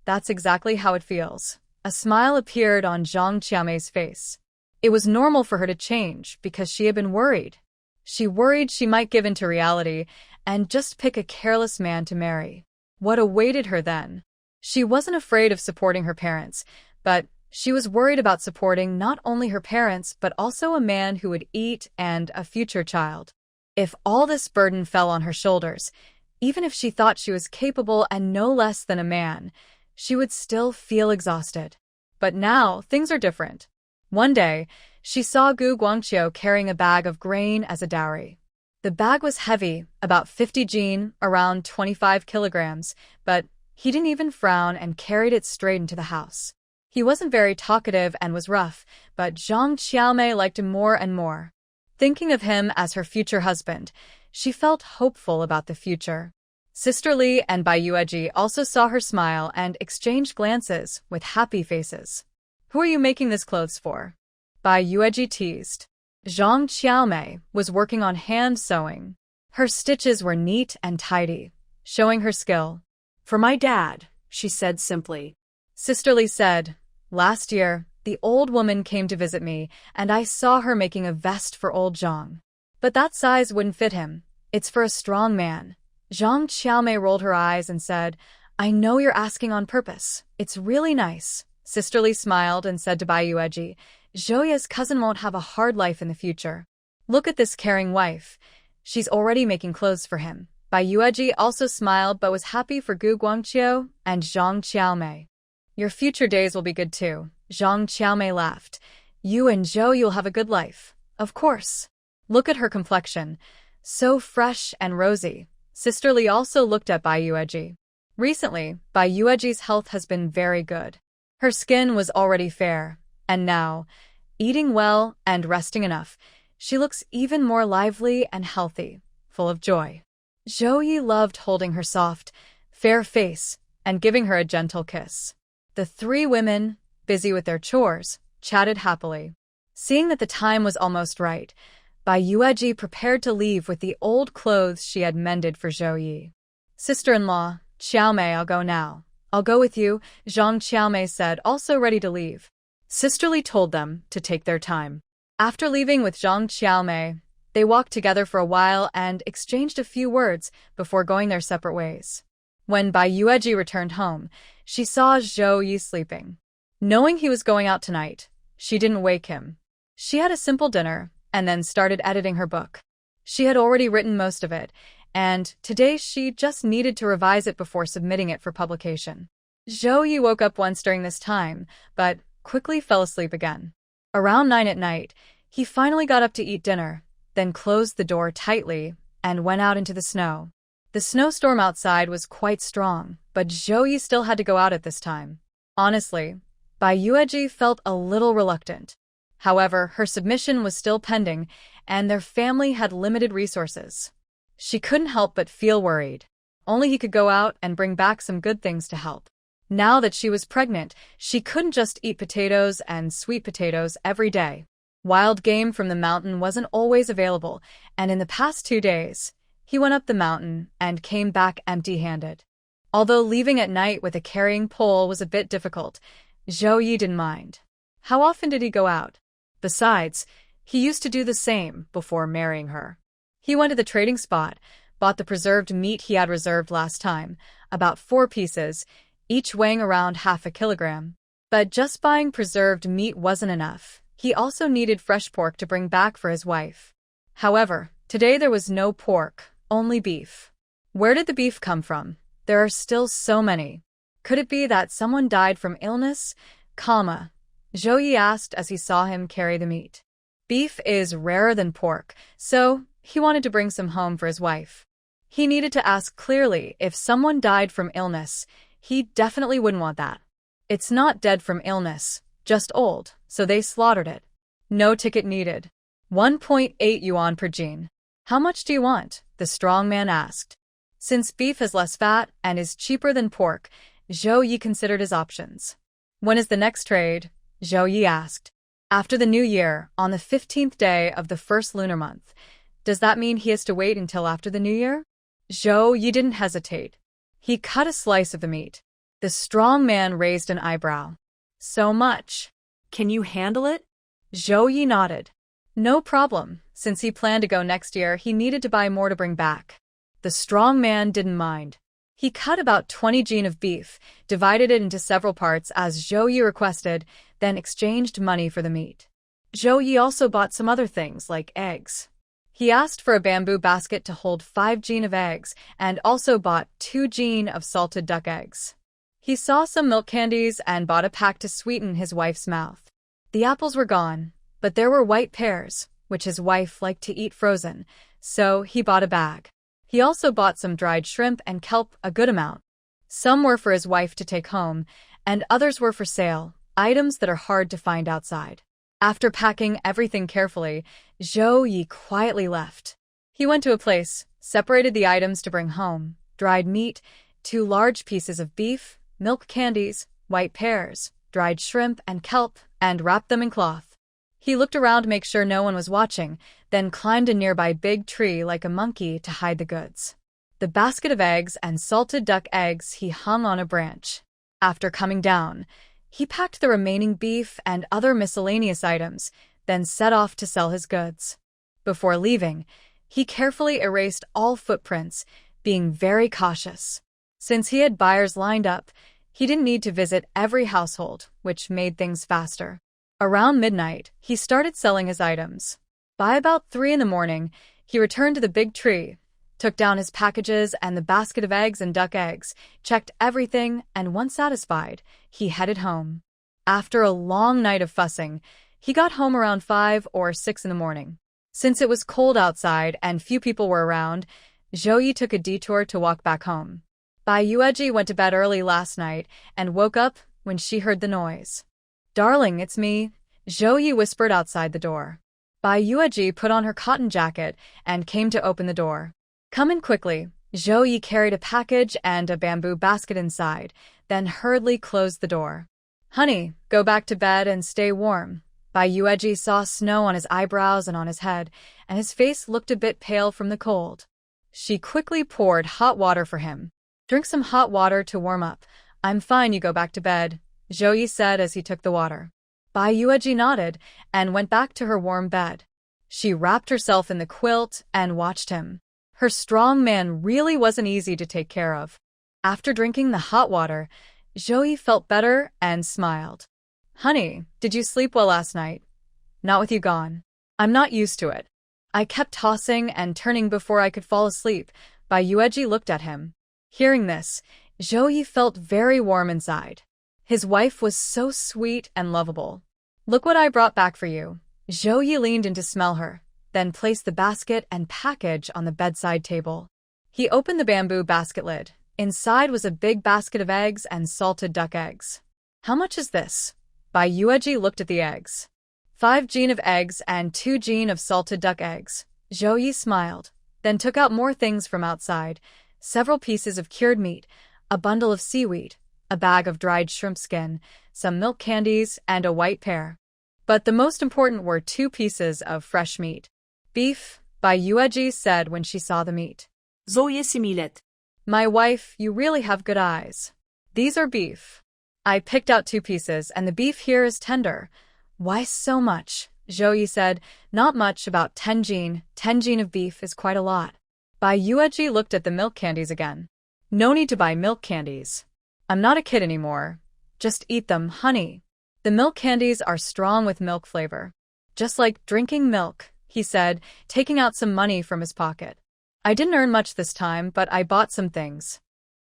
that's exactly how it feels. A smile appeared on Zhang Qiaomei's face. It was normal for her to change because she had been worried. She worried she might give in to reality and just pick a careless man to marry. What awaited her then? She wasn't afraid of supporting her parents, but she was worried about supporting not only her parents but also a man who would eat and a future child. If all this burden fell on her shoulders, even if she thought she was capable and no less than a man, she would still feel exhausted. But now, things are different. One day, she saw Gu Guangqiu carrying a bag of grain as a dowry. The bag was heavy, about 50 jin, around 25 kilograms, but he didn't even frown and carried it straight into the house. He wasn't very talkative and was rough, but Zhang Qiaomei liked him more and more. Thinking of him as her future husband, she felt hopeful about the future. Sister Li and Bai Yueji also saw her smile and exchanged glances with happy faces. Who are you making this clothes for? Bai Yueji teased. Zhang Qiaomei was working on hand sewing. Her stitches were neat and tidy, showing her skill. For my dad, she said simply. Sister Li said, last year, the old woman came to visit me, and I saw her making a vest for old Zhang. But that size wouldn't fit him. It's for a strong man. Zhang Qiaomei rolled her eyes and said, I know you're asking on purpose. It's really nice. Sister Li smiled and said to Bai Yueji, Zhou Ye's cousin won't have a hard life in the future. Look at this caring wife. She's already making clothes for him. Bai Yueji also smiled but was happy for Gu Guangqiu and Zhang Qiaomei. Your future days will be good too. Zhang Qiaomei laughed. You and Zhou, you'll have a good life. Of course. Look at her complexion. So fresh and rosy. Sister Li also looked at Bai Yueji. Recently, Bai Yueji's health has been very good. Her skin was already fair, and now, eating well and resting enough, she looks even more lively and healthy, full of joy. Zhou Ye loved holding her soft, fair face and giving her a gentle kiss. The three women, busy with their chores, chatted happily. Seeing that the time was almost right, Bai Yueji prepared to leave with the old clothes she had mended for Zhou Ye. Sister-in-law, Qiaomei, I'll go now. I'll go with you, Zhang Qiaomei said, also ready to leave. Sister Li told them to take their time. After leaving with Zhang Qiaomei, they walked together for a while and exchanged a few words before going their separate ways. When Bai Yueji returned home, she saw Zhou Ye sleeping. Knowing he was going out tonight, she didn't wake him. She had a simple dinner and then started editing her book. She had already written most of it, and today she just needed to revise it before submitting it for publication. Zhou Ye woke up once during this time, but quickly fell asleep again. Around 9 at night, he finally got up to eat dinner, then closed the door tightly and went out into the snow. The snowstorm outside was quite strong, but Zhou Ye still had to go out at this time. Honestly, Bai Yueji felt a little reluctant. However, her submission was still pending, and their family had limited resources. She couldn't help but feel worried. Only he could go out and bring back some good things to help. Now that she was pregnant, she couldn't just eat potatoes and sweet potatoes every day. Wild game from the mountain wasn't always available, and in the past 2 days, he went up the mountain and came back empty-handed. Although leaving at night with a carrying pole was a bit difficult, Zhou Ye didn't mind. How often did he go out? Besides, he used to do the same before marrying her. He went to the trading spot, bought the preserved meat he had reserved last time, about 4 pieces, each weighing around half a kilogram. But just buying preserved meat wasn't enough. He also needed fresh pork to bring back for his wife. However, today there was no pork, only beef. Where did the beef come from? There are still so many. Could it be that someone died from illness? Zhou Ye asked as he saw him carry the meat. Beef is rarer than pork, so he wanted to bring some home for his wife. He needed to ask clearly if someone died from illness. He definitely wouldn't want that. It's not dead from illness, just old, so they slaughtered it. No ticket needed. 1.8 yuan per jin. How much do you want? The strong man asked. Since beef has less fat and is cheaper than pork, Zhou Ye considered his options. When is the next trade? Zhou Ye asked. After the new year, on the 15th day of the first lunar month. Does that mean he has to wait until after the new year? Zhao Ye didn't hesitate. He cut a slice of the meat. The strong man raised an eyebrow. So much. Can you handle it? Zhao Ye nodded. No problem. Since he planned to go next year, he needed to buy more to bring back. The strong man didn't mind. He cut about 20 jin of beef, divided it into several parts as Zhao Ye requested, then exchanged money for the meat. Zhao Ye also bought some other things like eggs. He asked for a bamboo basket to hold 5 jin of eggs and also bought 2 jin of salted duck eggs. He saw some milk candies and bought a pack to sweeten his wife's mouth. The apples were gone, but there were white pears, which his wife liked to eat frozen, so he bought a bag. He also bought some dried shrimp and kelp, a good amount. Some were for his wife to take home, and others were for sale, items that are hard to find outside. After packing everything carefully, Zhao Ye quietly left. He went to a place, separated the items to bring home: dried meat, 2 large pieces of beef, milk candies, white pears, dried shrimp and kelp, and wrapped them in cloth. He looked around to make sure no one was watching, then climbed a nearby big tree like a monkey to hide the goods. The basket of eggs and salted duck eggs he hung on a branch. After coming down, he packed the remaining beef and other miscellaneous items, then set off to sell his goods. Before leaving, he carefully erased all footprints, being very cautious. Since he had buyers lined up, he didn't need to visit every household, which made things faster. Around midnight, he started selling his items. By about 3 in the morning, he returned to the big tree, took down his packages and the basket of eggs and duck eggs, checked everything, and once satisfied, he headed home. After a long night of fussing, he got home around 5 or 6 in the morning. Since it was cold outside and few people were around, Zhao Ye took a detour to walk back home. Bai Yueji went to bed early last night and woke up when she heard the noise. "Darling, it's me," Zhao Ye whispered outside the door. Bai Yueji put on her cotton jacket and came to open the door. "Come in quickly." Zhao Ye carried a package and a bamboo basket inside, then hurriedly closed the door. "Honey, go back to bed and stay warm." Bai Yueji saw snow on his eyebrows and on his head, and his face looked a bit pale from the cold. She quickly poured hot water for him. "Drink some hot water to warm up. I'm fine, you go back to bed," Zhao Ye said as he took the water. Bai Yueji nodded and went back to her warm bed. She wrapped herself in the quilt and watched him. Her strong man really wasn't easy to take care of. After drinking the hot water, Zhao Ye felt better and smiled. "Honey, did you sleep well last night?" "Not with you gone. I'm not used to it. I kept tossing and turning before I could fall asleep." Bai Yueji looked at him. Hearing this, Zhao Ye felt very warm inside. His wife was so sweet and lovable. "Look what I brought back for you." Zhao Ye leaned in to smell her, then placed the basket and package on the bedside table. He opened the bamboo basket lid. Inside was a big basket of eggs and salted duck eggs. "How much is this?" Bai Yueji looked at the eggs. 5 jin of eggs and 2 jin of salted duck eggs. Zhao Ye smiled, then took out more things from outside: several pieces of cured meat, a bundle of seaweed, a bag of dried shrimp skin, some milk candies, and a white pear. But the most important were 2 pieces of fresh meat. "Beef," Bai Yueji said when she saw the meat. Zhao Ye similait. "My wife, you really have good eyes. These are beef." I picked out 2 pieces, and the beef here is tender. "Why so much?" Zhao Ye said. "Not much, about 10 jin. 10 jin of beef is quite a lot." Bai Yueji looked at the milk candies again. "No need to buy milk candies. I'm not a kid anymore. Just eat them, honey. The milk candies are strong with milk flavor. Just like drinking milk," he said, taking out some money from his pocket. "I didn't earn much this time, but I bought some things."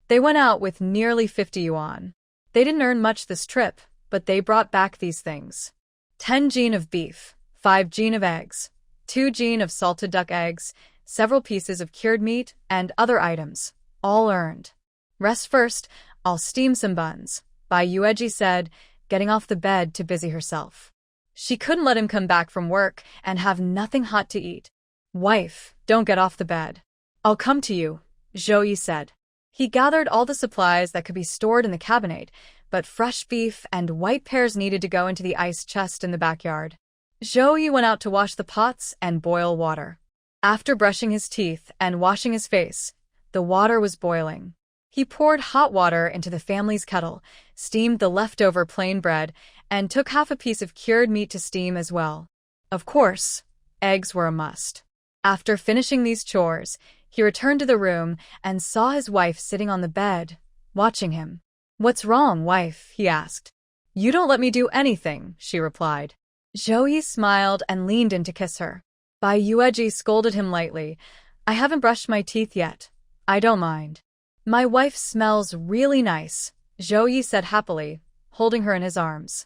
They went out with nearly 50 yuan. They didn't earn much this trip, but they brought back these things: 10 jin of beef, 5 jin of eggs, 2 jin of salted duck eggs, several pieces of cured meat, and other items, all earned. "Rest first, I'll steam some buns," Bai Yueji said, getting off the bed to busy herself. She couldn't let him come back from work and have nothing hot to eat. "Wife, don't get off the bed." "I'll come to you," Zhao Ye said. He gathered all the supplies that could be stored in the cabinet, but fresh beef and white pears needed to go into the ice chest in the backyard. Zhao Ye went out to wash the pots and boil water. After brushing his teeth and washing his face, the water was boiling. He poured hot water into the family's kettle, steamed the leftover plain bread, and took half a piece of cured meat to steam as well. Of course, eggs were a must. After finishing these chores, he returned to the room and saw his wife sitting on the bed, watching him. "What's wrong, wife?" he asked. "You don't let me do anything," she replied. Zhao Ye smiled and leaned in to kiss her. Bai Yueji scolded him lightly. "I haven't brushed my teeth yet. I don't mind." "My wife smells really nice," Zhao Ye said happily, holding her in his arms.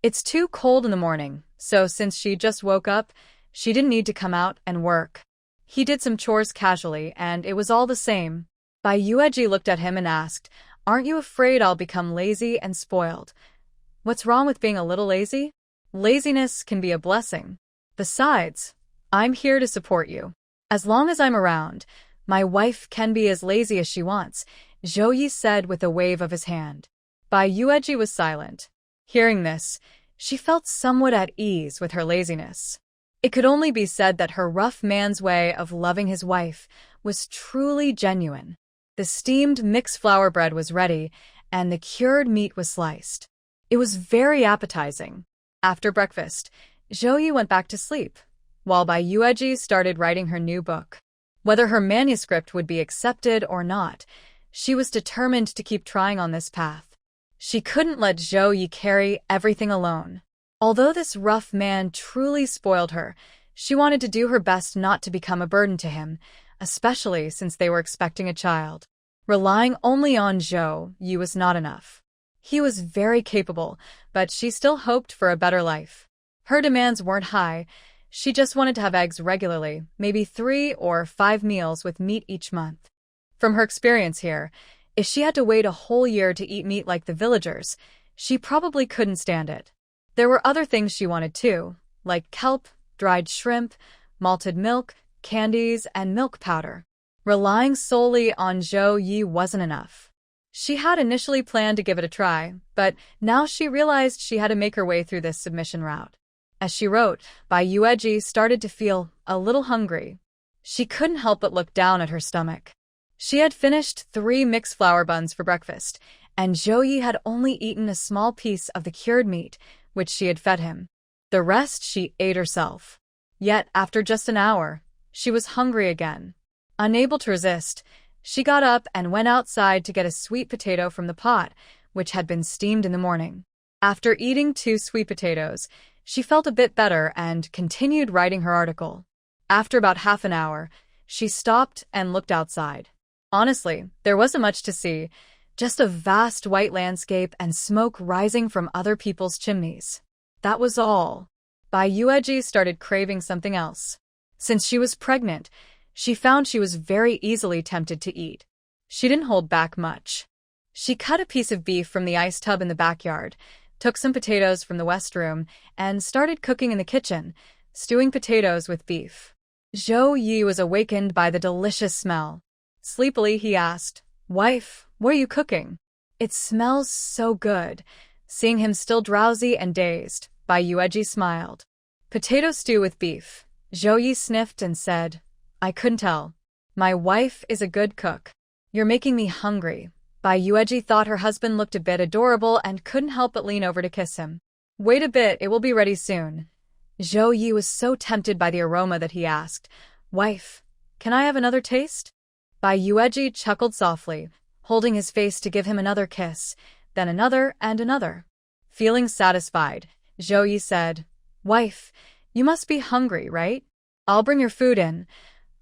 It's too cold in the morning, so since she just woke up, she didn't need to come out and work. He did some chores casually, and it was all the same. Bai Yueji looked at him and asked, "Aren't you afraid I'll become lazy and spoiled?" "What's wrong with being a little lazy? Laziness can be a blessing. Besides, I'm here to support you. As long as I'm around, my wife can be as lazy as she wants," Zhou Yi said with a wave of his hand. Bai Yueji was silent. Hearing this, she felt somewhat at ease with her laziness. It could only be said that her rough man's way of loving his wife was truly genuine. The steamed mixed flour bread was ready, and the cured meat was sliced. It was very appetizing. After breakfast, Zhou Yi went back to sleep, while Bai Yueji started writing her new book. Whether her manuscript would be accepted or not, she was determined to keep trying on this path. She couldn't let Zhou Yi carry everything alone. Although this rough man truly spoiled her, she wanted to do her best not to become a burden to him, especially since they were expecting a child. Relying only on Zhou Yi was not enough. He was very capable, but she still hoped for a better life. Her demands weren't high. She just wanted to have eggs regularly, maybe 3 or 5 meals with meat each month. From her experience here, if she had to wait a whole year to eat meat like the villagers, she probably couldn't stand it. There were other things she wanted too, like kelp, dried shrimp, malted milk, candies, and milk powder. Relying solely on Zhou Yi wasn't enough. She had initially planned to give it a try, but now she realized she had to make her way through this submission route. As she wrote, Bai Yueji started to feel a little hungry. She couldn't help but look down at her stomach. She had finished 3 mixed flour buns for breakfast, and Zhou Yi had only eaten a small piece of the cured meat, which she had fed him. The rest she ate herself. Yet, after just an hour, she was hungry again. Unable to resist, she got up and went outside to get a sweet potato from the pot, which had been steamed in the morning. After eating 2 sweet potatoes, she felt a bit better and continued writing her article. After about half an hour, she stopped and looked outside. Honestly, there wasn't much to see, just a vast white landscape and smoke rising from other people's chimneys. That was all. Bai Yueji started craving something else. Since she was pregnant, she found she was very easily tempted to eat. She didn't hold back much. She cut a piece of beef from the ice tub in the backyard, took some potatoes from the west room, and started cooking in the kitchen, stewing potatoes with beef. Zhou Yi was awakened by the delicious smell. Sleepily, he asked, "Wife, what are you cooking?" "It smells so good." Seeing him still drowsy and dazed, Bai Yueji smiled. "Potato stew with beef." Zhou Yi sniffed and said, "I couldn't tell. My wife is a good cook." "You're making me hungry." Bai Yueji thought her husband looked a bit adorable and couldn't help but lean over to kiss him. "Wait a bit, it will be ready soon." Zhou Yi was so tempted by the aroma that he asked, "Wife, can I have another taste?" Bai Yueji chuckled softly, holding his face to give him another kiss, then another and another. Feeling satisfied, Zhou Yi said, "Wife, you must be hungry, right? I'll bring your food in.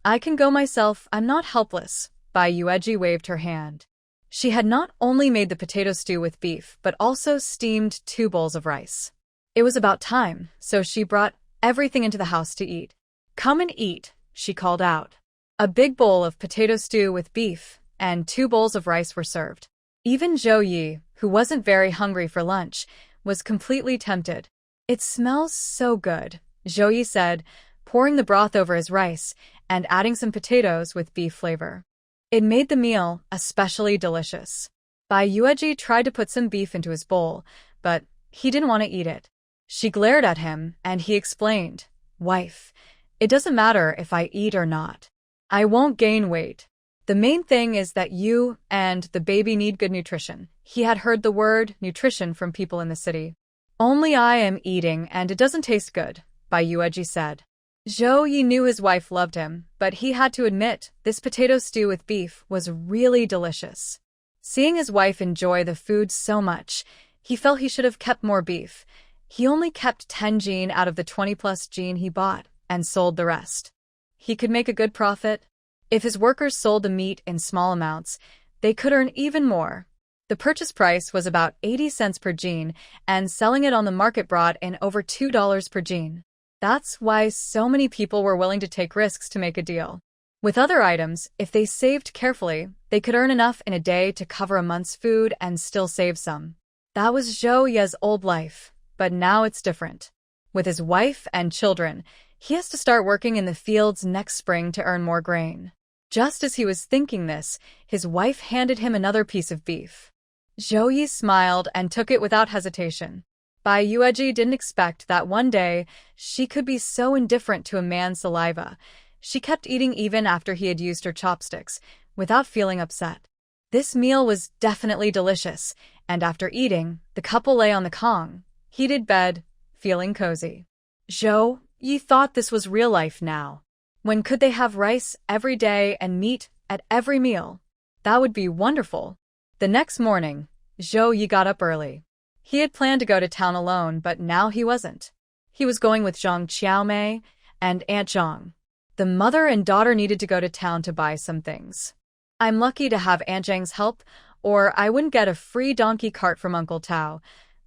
I can go myself, I'm not helpless." Bai Yueji waved her hand. She had not only made the potato stew with beef, but also steamed 2 bowls of rice. It was about time, so she brought everything into the house to eat. "Come and eat," she called out. A big bowl of potato stew with beef and 2 bowls of rice were served. Even Zhou Yi, who wasn't very hungry for lunch, was completely tempted. "It smells so good," Zhou Yi said, pouring the broth over his rice and adding some potatoes with beef flavor. It made the meal especially delicious. Bai Yueji tried to put some beef into his bowl, but he didn't want to eat it. She glared at him, and he explained, "Wife, it doesn't matter if I eat or not. I won't gain weight. The main thing is that you and the baby need good nutrition." He had heard the word nutrition from people in the city. "Only I am eating, and it doesn't taste good," Bai Yueji said. Zhao Ye knew his wife loved him, but he had to admit this potato stew with beef was really delicious. Seeing his wife enjoy the food so much, he felt he should have kept more beef. He only kept 10 jin out of the 20+ jin he bought and sold the rest. He could make a good profit. If his workers sold the meat in small amounts, they could earn even more. The purchase price was about 80 cents per jin, and selling it on the market brought in over $2 per jin. That's why so many people were willing to take risks to make a deal. With other items, if they saved carefully, they could earn enough in a day to cover a month's food and still save some. That was Zhao Ye's old life, but now it's different. With his wife and children, he has to start working in the fields next spring to earn more grain. Just as he was thinking this, his wife handed him another piece of beef. Zhao Ye smiled and took it without hesitation. Bai Yueji didn't expect that one day she could be so indifferent to a man's saliva. She kept eating even after he had used her chopsticks, without feeling upset. This meal was definitely delicious, and after eating, the couple lay on the Kong, heated bed, feeling cozy. Zhao Ye thought this was real life now. When could they have rice every day and meat at every meal? That would be wonderful. The next morning, Zhao Ye got up early. He had planned to go to town alone, but now he wasn't. He was going with Zhang Qiaomei and Aunt Zhang. The mother and daughter needed to go to town to buy some things. "I'm lucky to have Aunt Zhang's help, or I wouldn't get a free donkey cart from Uncle Tao,"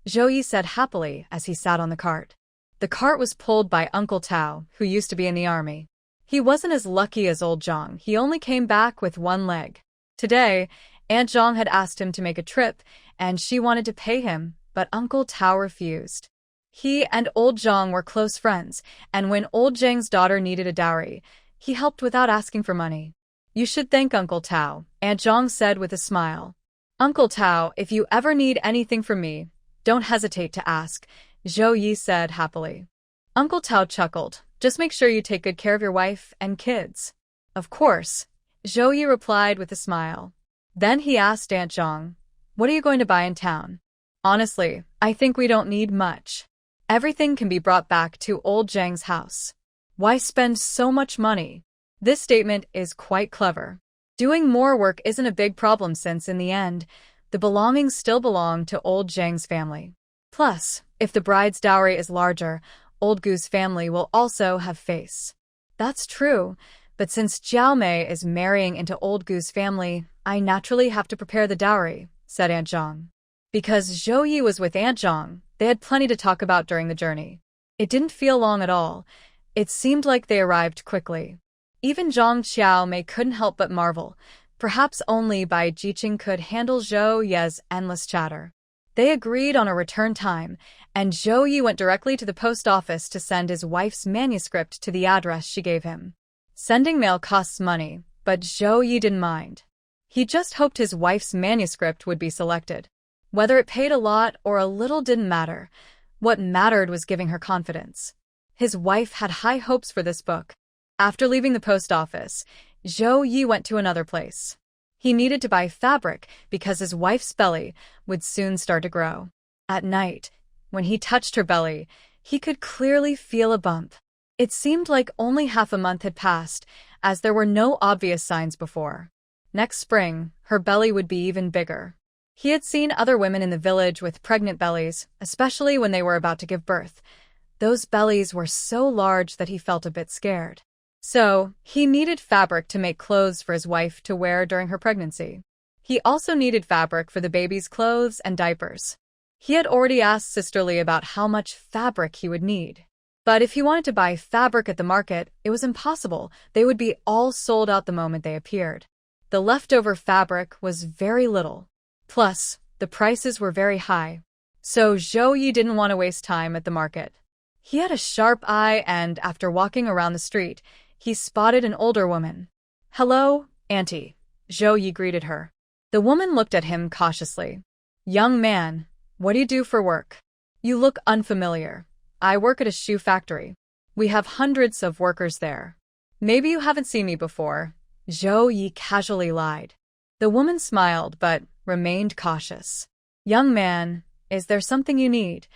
Zhao Ye said happily as he sat on the cart. The cart was pulled by Uncle Tao, who used to be in the army. He wasn't as lucky as old Zhang. He only came back with one leg. Today, Aunt Zhang had asked him to make a trip, and she wanted to pay him, but Uncle Tao refused. He and old Zhang were close friends, and when old Zhang's daughter needed a dowry, he helped without asking for money. "You should thank Uncle Tao," Aunt Zhang said with a smile. "Uncle Tao, if you ever need anything from me, don't hesitate to ask," Zhao Ye said happily. Uncle Tao chuckled. "Just make sure you take good care of your wife and kids." "Of course," Zhao Ye replied with a smile. Then he asked Aunt Zhang, "What are you going to buy in town?" "Honestly, I think we don't need much. Everything can be brought back to old Zhang's house. Why spend so much money?" This statement is quite clever. Doing more work isn't a big problem since, in the end, the belongings still belong to old Zhang's family. Plus, if the bride's dowry is larger, old Gu's family will also have face. That's true, but since Jiao Mei is marrying into old Gu's family, I naturally have to prepare the dowry, said Aunt Zhang. Because Zhou Yi was with Aunt Zhang, they had plenty to talk about during the journey. It didn't feel long at all. It seemed like they arrived quickly. Even Zhang Xiaomei couldn't help but marvel. Perhaps only Bai Jiqing could handle Zhou Ye's endless chatter. They agreed on a return time, and Zhou Yi went directly to the post office to send his wife's manuscript to the address she gave him. Sending mail costs money, but Zhou Yi didn't mind. He just hoped his wife's manuscript would be selected. Whether it paid a lot or a little didn't matter. What mattered was giving her confidence. His wife had high hopes for this book. After leaving the post office, Zhou Yi went to another place. He needed to buy fabric because his wife's belly would soon start to grow. At night, when he touched her belly, he could clearly feel a bump. It seemed like only half a month had passed, as there were no obvious signs before. Next spring, her belly would be even bigger. He had seen other women in the village with pregnant bellies, especially when they were about to give birth. Those bellies were so large that he felt a bit scared. So, he needed fabric to make clothes for his wife to wear during her pregnancy. He also needed fabric for the baby's clothes and diapers. He had already asked Sister Lee about how much fabric he would need. But if he wanted to buy fabric at the market, it was impossible. They would be all sold out the moment they appeared. The leftover fabric was very little. Plus, the prices were very high. So Zhou Yi didn't want to waste time at the market. He had a sharp eye and, after walking around the street, he spotted an older woman. "Hello, Auntie," Zhao Ye greeted her. The woman looked at him cautiously. Young man, what do you do for work? You look unfamiliar. I work at a shoe factory. We have hundreds of workers there. Maybe you haven't seen me before. Zhao Ye casually lied. The woman smiled but remained cautious. Young man, is there something you need?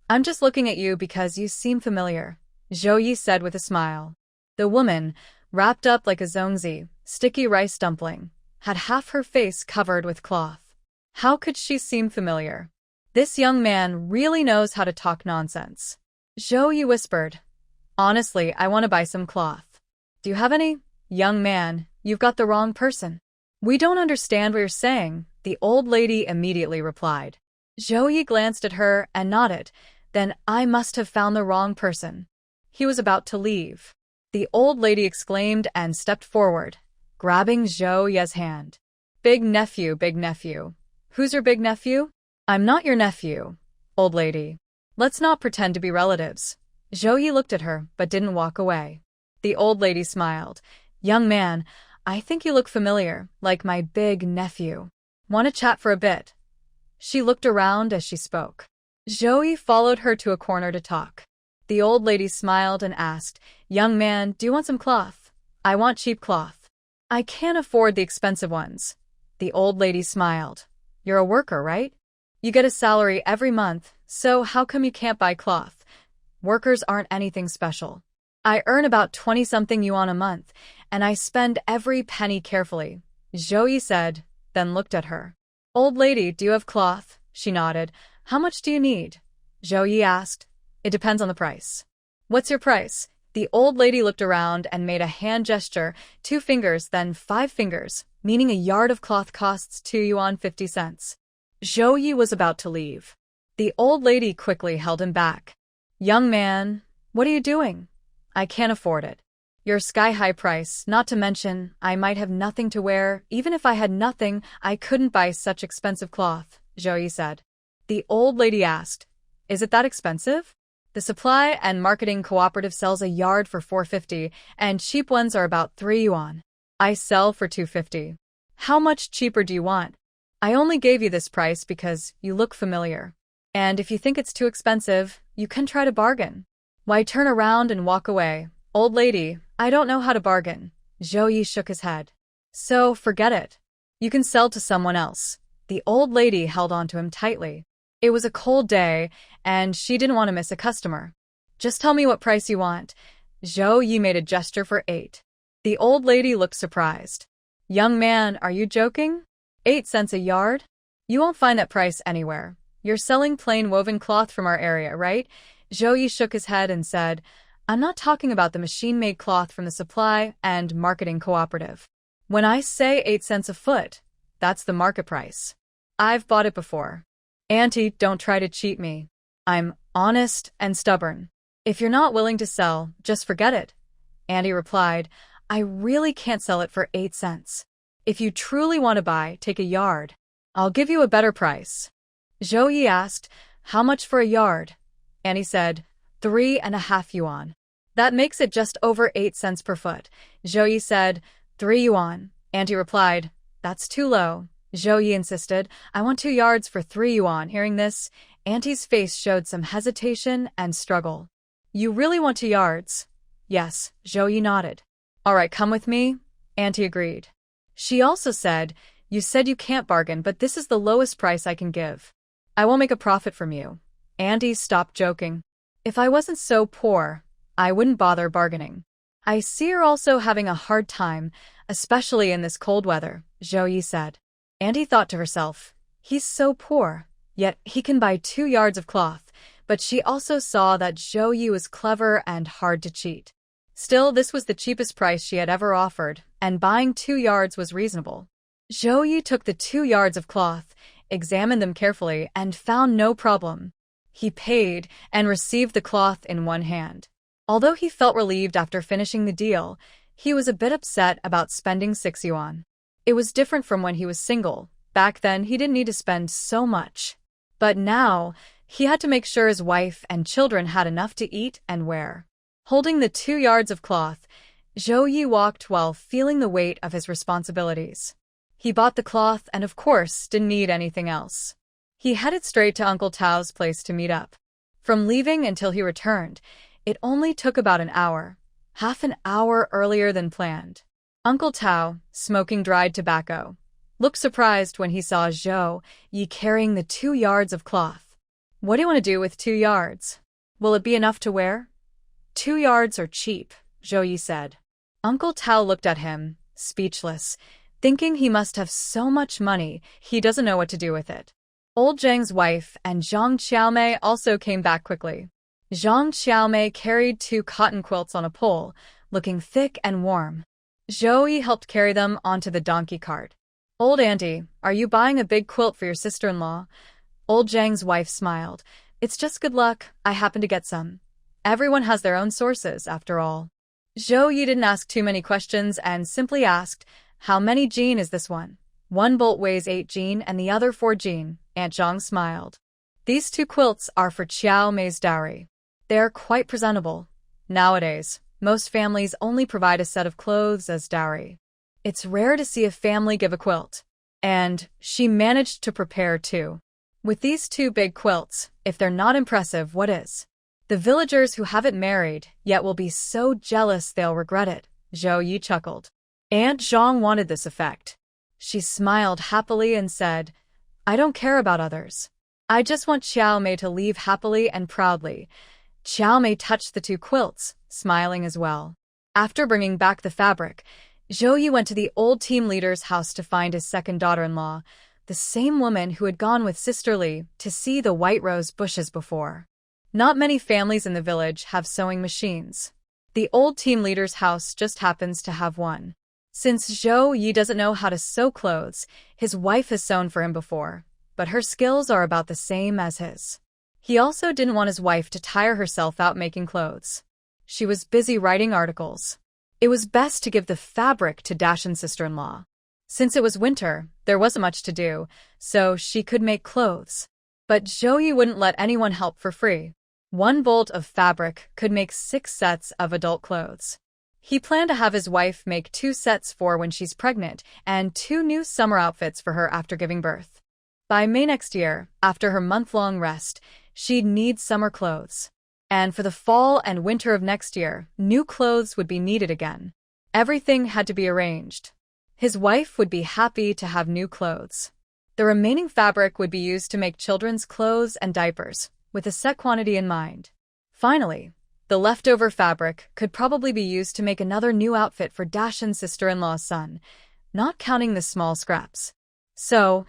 I'm just looking at you because you seem familiar, Zhao Ye said with a smile. The woman, wrapped up like a zongzi, sticky rice dumpling, had half her face covered with cloth. How could she seem familiar? This young man really knows how to talk nonsense. Zhao Ye whispered, honestly, I want to buy some cloth. Do you have any? Young man, you've got the wrong person. We don't understand what you're saying, the old lady immediately replied. Zhao Ye glanced at her and nodded. Then I must have found the wrong person. He was about to leave. The old lady exclaimed and stepped forward, grabbing Zhao Ye's hand. Big nephew, big nephew. Who's your big nephew? I'm not your nephew, old lady. Let's not pretend to be relatives. Zhao Ye looked at her but didn't walk away. The old lady smiled. Young man, I think you look familiar, like my big nephew. Want to chat for a bit? She looked around as she spoke. Zhao Ye followed her to a corner to talk. The old lady smiled and asked, young man, do you want some cloth? I want cheap cloth. I can't afford the expensive ones. The old lady smiled. You're a worker, right? You get a salary every month, so how come you can't buy cloth? Workers aren't anything special. I earn about 20-something yuan a month, and I spend every penny carefully, Zhao Ye said, then looked at her. Old lady, do you have cloth? She nodded. How much do you need? Zhao Ye asked. It depends on the price. What's your price? The old lady looked around and made a hand gesture, 2 fingers, then 5 fingers, meaning a yard of cloth costs 2 yuan 50 cents. Zhao Ye was about to leave. The old lady quickly held him back. Young man, what are you doing? I can't afford it. Your sky-high price, not to mention, I might have nothing to wear. Even if I had nothing, I couldn't buy such expensive cloth, Zhao Ye said. The old lady asked, is it that expensive? The supply and marketing cooperative sells a yard for 450, and cheap ones are about 3 yuan. I sell for 250. How much cheaper do you want? I only gave you this price because you look familiar. And if you think it's too expensive, you can try to bargain. Why turn around and walk away? Old lady, I don't know how to bargain. Zhao Ye shook his head. So, forget it. You can sell to someone else. The old lady held onto him tightly. It was a cold day, and she didn't want to miss a customer. Just tell me what price you want. Zhao Ye made a gesture for 8. The old lady looked surprised. Young man, are you joking? 8 cents a yard? You won't find that price anywhere. You're selling plain woven cloth from our area, right? Zhao Ye shook his head and said, I'm not talking about the machine-made cloth from the supply and marketing cooperative. When I say 8 cents a foot, that's the market price. I've bought it before. Auntie, don't try to cheat me. I'm honest and stubborn. If you're not willing to sell, just forget it. Auntie replied, I really can't sell it for 8 cents. If you truly want to buy, take a yard. I'll give you a better price. Zhao Ye asked, how much for a yard? Auntie said, 3.5 yuan. That makes it just over 8 cents per foot. Zhao Ye said, 3 yuan. Auntie replied, that's too low. Zhao Ye insisted, I want 2 yards for 3 yuan. Hearing this, Auntie's face showed some hesitation and struggle. You really want 2 yards? Yes, Zhao Ye nodded. All right, come with me. Auntie agreed. She also said, you said you can't bargain, but this is the lowest price I can give. I won't make a profit from you. Auntie stopped joking. If I wasn't so poor, I wouldn't bother bargaining. I see you're also having a hard time, especially in this cold weather, Zhao Ye said. Auntie thought to herself, he's so poor, yet he can buy 2 yards of cloth, but she also saw that Zhao Ye was clever and hard to cheat. Still, this was the cheapest price she had ever offered, and buying 2 yards was reasonable. Zhao Ye took the 2 yards of cloth, examined them carefully, and found no problem. He paid and received the cloth in one hand. Although he felt relieved after finishing the deal, he was a bit upset about spending 6 yuan. It was different from when he was single. Back then, he didn't need to spend so much. But now, he had to make sure his wife and children had enough to eat and wear. Holding the 2 yards of cloth, Zhao Ye walked while feeling the weight of his responsibilities. He bought the cloth and, of course, didn't need anything else. He headed straight to Uncle Tao's place to meet up. From leaving until he returned, it only took about an hour, half an hour earlier than planned. Uncle Tao, smoking dried tobacco, looked surprised when he saw Zhao Ye carrying the 2 yards of cloth. What do you want to do with 2 yards? Will it be enough to wear? 2 yards are cheap, Zhao Ye said. Uncle Tao looked at him, speechless, thinking he must have so much money he doesn't know what to do with it. Old Zhang's wife and Zhang Xiaomei also came back quickly. Zhang Xiaomei carried 2 cotton quilts on a pole, looking thick and warm. Zhao Ye helped carry them onto the donkey cart. Old auntie, are you buying a big quilt for your sister-in-law? Old Zhang's wife smiled. It's just good luck, I happen to get some. Everyone has their own sources, after all. Zhao Ye didn't ask too many questions and simply asked, how many jin is this one? 1 bolt weighs 8 jin and the other 4 jin, Aunt Zhang smiled. These 2 quilts are for Qiao Mei's dowry. They are quite presentable. Nowadays, most families only provide a set of clothes as dowry. It's rare to see a family give a quilt. And she managed to prepare 2. With these 2 big quilts, if they're not impressive, what is? The villagers who haven't married yet will be so jealous they'll regret it, Zhao Ye chuckled. Aunt Zhang wanted this effect. She smiled happily and said, I don't care about others. I just want Qiao Mei to leave happily and proudly. Qiao Mei touched the 2 quilts, smiling as well. After bringing back the fabric, Zhao Ye went to the old team leader's house to find his second daughter-in-law, the same woman who had gone with Sister Li to see the white rose bushes before. Not many families in the village have sewing machines. The old team leader's house just happens to have one. Since Zhao Ye doesn't know how to sew clothes, his wife has sewn for him before, but her skills are about the same as his. He also didn't want his wife to tire herself out making clothes. She was busy writing articles. It was best to give the fabric to Dashan's sister-in-law. Since it was winter, there wasn't much to do, so she could make clothes. But Zhao Ye wouldn't let anyone help for free. 1 bolt of fabric could make 6 sets of adult clothes. He planned to have his wife make 2 sets for when she's pregnant and 2 new summer outfits for her after giving birth. By May next year, after her month-long rest, she'd need summer clothes. And for the fall and winter of next year, new clothes would be needed again. Everything had to be arranged. His wife would be happy to have new clothes. The remaining fabric would be used to make children's clothes and diapers, with a set quantity in mind. Finally, the leftover fabric could probably be used to make another new outfit for Dashan's sister-in-law's son, not counting the small scraps. So,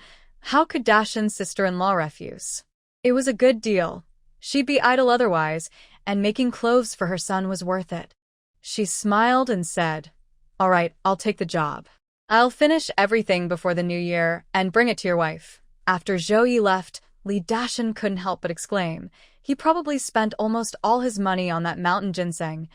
how could Dashan's sister-in-law refuse? It was a good deal. She'd be idle otherwise, and making clothes for her son was worth it. She smiled and said, All right, I'll take the job. I'll finish everything before the new year and bring it to your wife. After Zhao Ye left, Li Dashan couldn't help but exclaim, he probably spent almost all his money on that mountain ginseng.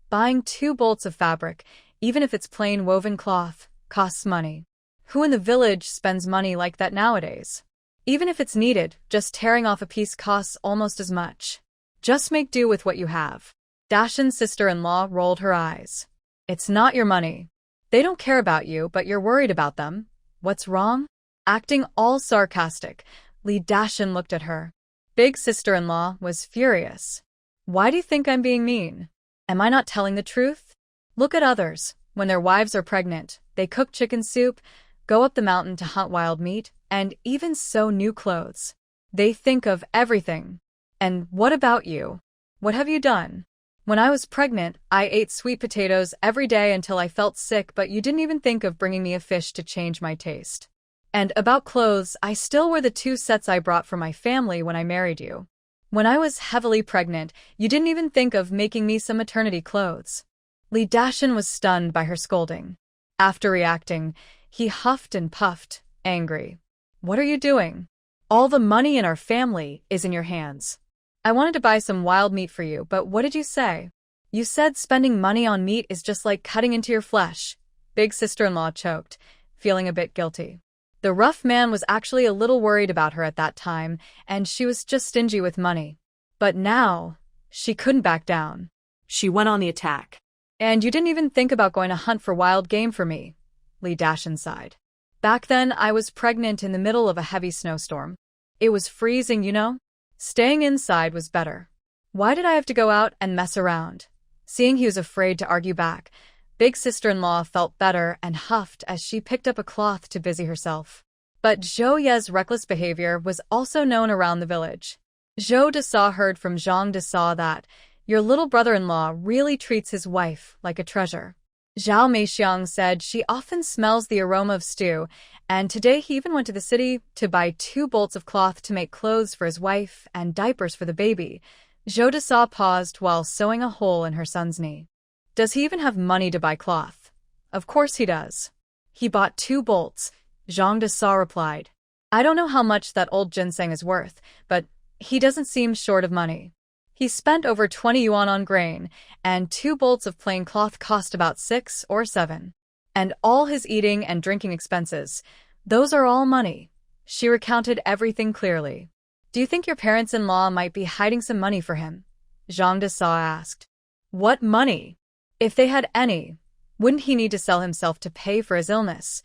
Buying 2 bolts of fabric, even if it's plain woven cloth, costs money. Who in the village spends money like that nowadays? Even if it's needed, just tearing off a piece costs almost as much. Just make do with what you have. Dashan's sister-in-law rolled her eyes. It's not your money. They don't care about you, but you're worried about them. What's wrong? Acting all sarcastic, Li Dashan looked at her. Big sister-in-law was furious. Why do you think I'm being mean? Am I not telling the truth? Look at others. When their wives are pregnant, they cook chicken soup, go up the mountain to hunt wild meat, and even sew new clothes. They think of everything. And what about you? What have you done? When I was pregnant, I ate sweet potatoes every day until I felt sick, but you didn't even think of bringing me a fish to change my taste. And about clothes, I still wear the 2 sets I brought for my family when I married you. When I was heavily pregnant, you didn't even think of making me some maternity clothes. Li Dashan was stunned by her scolding. After reacting, he huffed and puffed, angry. What are you doing? All the money in our family is in your hands. I wanted to buy some wild meat for you, but what did you say? You said spending money on meat is just like cutting into your flesh. Big sister-in-law choked, feeling a bit guilty. The rough man was actually a little worried about her at that time, and she was just stingy with money. But now, she couldn't back down. She went on the attack. And you didn't even think about going to hunt for wild game for me, Li Dashan sighed. Back then, I was pregnant in the middle of a heavy snowstorm. It was freezing, you know? Staying inside was better. Why did I have to go out and mess around? Seeing he was afraid to argue back, big sister-in-law felt better and huffed as she picked up a cloth to busy herself. But Zhao Ye's reckless behavior was also known around the village. Zhou Desa heard from Zhang Desa that your little brother-in-law really treats his wife like a treasure. Zhao Meixiang said she often smells the aroma of stew, and today he even went to the city to buy 2 bolts of cloth to make clothes for his wife and diapers for the baby. Zhou Desa paused while sewing a hole in her son's knee. Does he even have money to buy cloth? Of course he does. He bought 2 bolts, Zhang Desa replied. I don't know how much that old ginseng is worth, but he doesn't seem short of money. He spent over 20 yuan on grain, and 2 bolts of plain cloth cost about 6 or 7. And all his eating and drinking expenses, those are all money. She recounted everything clearly. Do you think your parents-in-law might be hiding some money for him? Zhang Desa asked. What money? If they had any, wouldn't he need to sell himself to pay for his illness?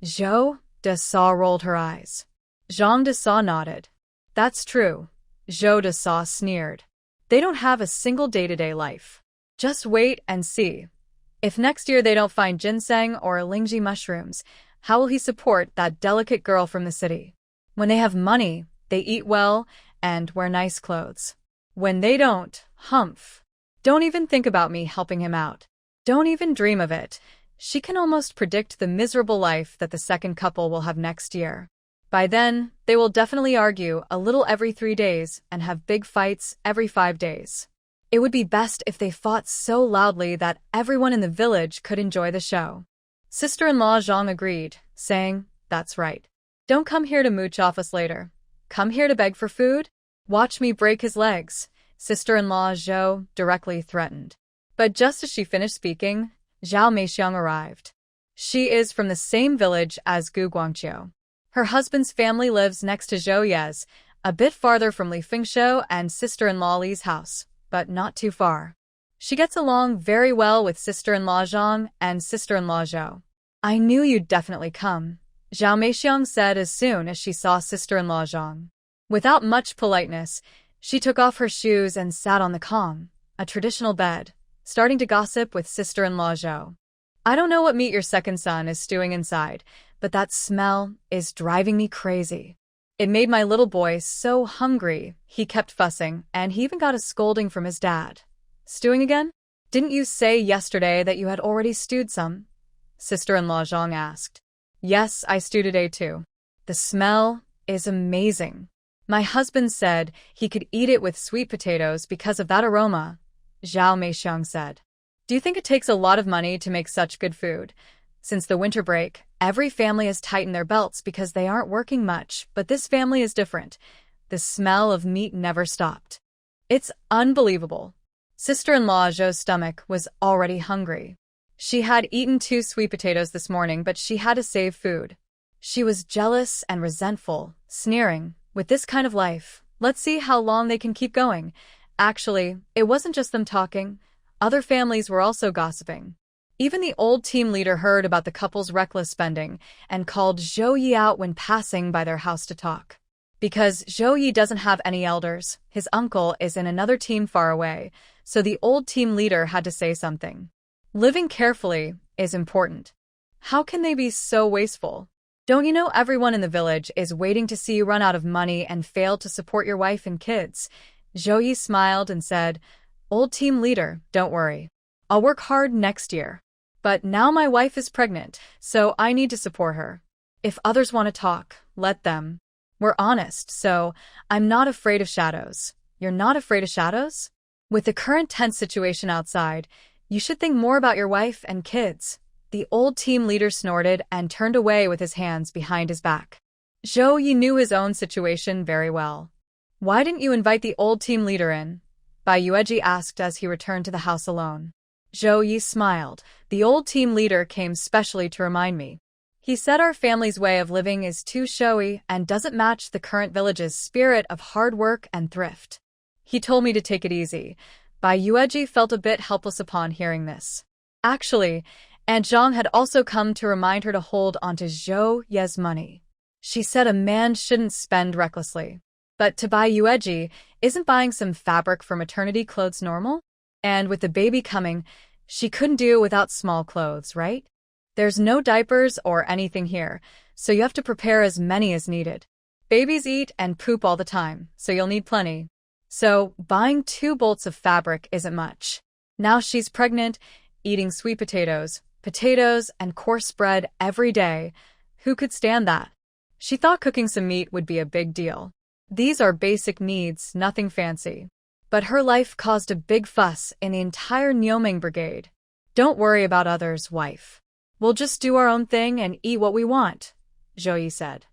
Zhou Desa rolled her eyes. Zhang Desa nodded. That's true. Zhou Desa sneered. They don't have a single day-to-day life. Just wait and see. If next year they don't find ginseng or lingji mushrooms, how will he support that delicate girl from the city? When they have money, they eat well and wear nice clothes. When they don't, humph. Don't even think about me helping him out. Don't even dream of it. She can almost predict the miserable life that the second couple will have next year. By then, they will definitely argue a little every 3 days and have big fights every 5 days. It would be best if they fought so loudly that everyone in the village could enjoy the show. Sister-in-law Zhang agreed, saying, That's right. Don't come here to mooch off us later. Come here to beg for food? Watch me break his legs, sister-in-law Zhou directly threatened. But just as she finished speaking, Zhao Meixiang arrived. She is from the same village as Gu Guangqiu. Her husband's family lives next to Zhou Ye's, a bit farther from Li Fengshou and sister-in-law Li's house, but not too far. She gets along very well with sister-in-law Zhang and sister-in-law Zhou. I knew you'd definitely come, Zhao Meixiang said as soon as she saw sister-in-law Zhang. Without much politeness, she took off her shoes and sat on the kong, a traditional bed, starting to gossip with sister-in-law Zhou. I don't know what meat your second son is stewing inside, but that smell is driving me crazy. It made my little boy so hungry, he kept fussing, and he even got a scolding from his dad. Stewing again? Didn't you say yesterday that you had already stewed some? Sister-in-law Zhang asked. Yes, I stewed today too. The smell is amazing. My husband said he could eat it with sweet potatoes because of that aroma, Zhao Meixiang said. Do you think it takes a lot of money to make such good food? Since the winter break, every family has tightened their belts because they aren't working much, but this family is different. The smell of meat never stopped. It's unbelievable. Sister-in-law Zhou's stomach was already hungry. She had eaten 2 sweet potatoes this morning, but she had to save food. She was jealous and resentful, sneering, with this kind of life, let's see how long they can keep going. Actually, it wasn't just them talking. Other families were also gossiping. Even the old team leader heard about the couple's reckless spending and called Zhou Ye out when passing by their house to talk. Because Zhou Ye doesn't have any elders, his uncle is in another team far away, so the old team leader had to say something. Living carefully is important. How can they be so wasteful? Don't you know everyone in the village is waiting to see you run out of money and fail to support your wife and kids? Zhou Ye smiled and said, Old team leader, don't worry. I'll work hard next year. But now my wife is pregnant, so I need to support her. If others want to talk, let them. We're honest, so I'm not afraid of shadows. You're not afraid of shadows? With the current tense situation outside, you should think more about your wife and kids. The old team leader snorted and turned away with his hands behind his back. Zhou Ye knew his own situation very well. Why didn't you invite the old team leader in? Bai Yueji asked as he returned to the house alone. Zhou Ye smiled. The old team leader came specially to remind me. He said our family's way of living is too showy and doesn't match the current village's spirit of hard work and thrift. He told me to take it easy. Bai Yueji felt a bit helpless upon hearing this. Actually, Aunt Zhang had also come to remind her to hold onto Zhou Ye's money. She said a man shouldn't spend recklessly. But to buy Yueji, isn't buying some fabric for maternity clothes normal? And with the baby coming, she couldn't do without small clothes, right? There's no diapers or anything here, so you have to prepare as many as needed. Babies eat and poop all the time, so you'll need plenty. So buying 2 bolts of fabric isn't much. Now she's pregnant, eating sweet potatoes, and coarse bread every day. Who could stand that? She thought cooking some meat would be a big deal. These are basic needs, nothing fancy. But her life caused a big fuss in the entire Nioming brigade. Don't worry about others, wife. We'll just do our own thing and eat what we want, Zhou Ye said.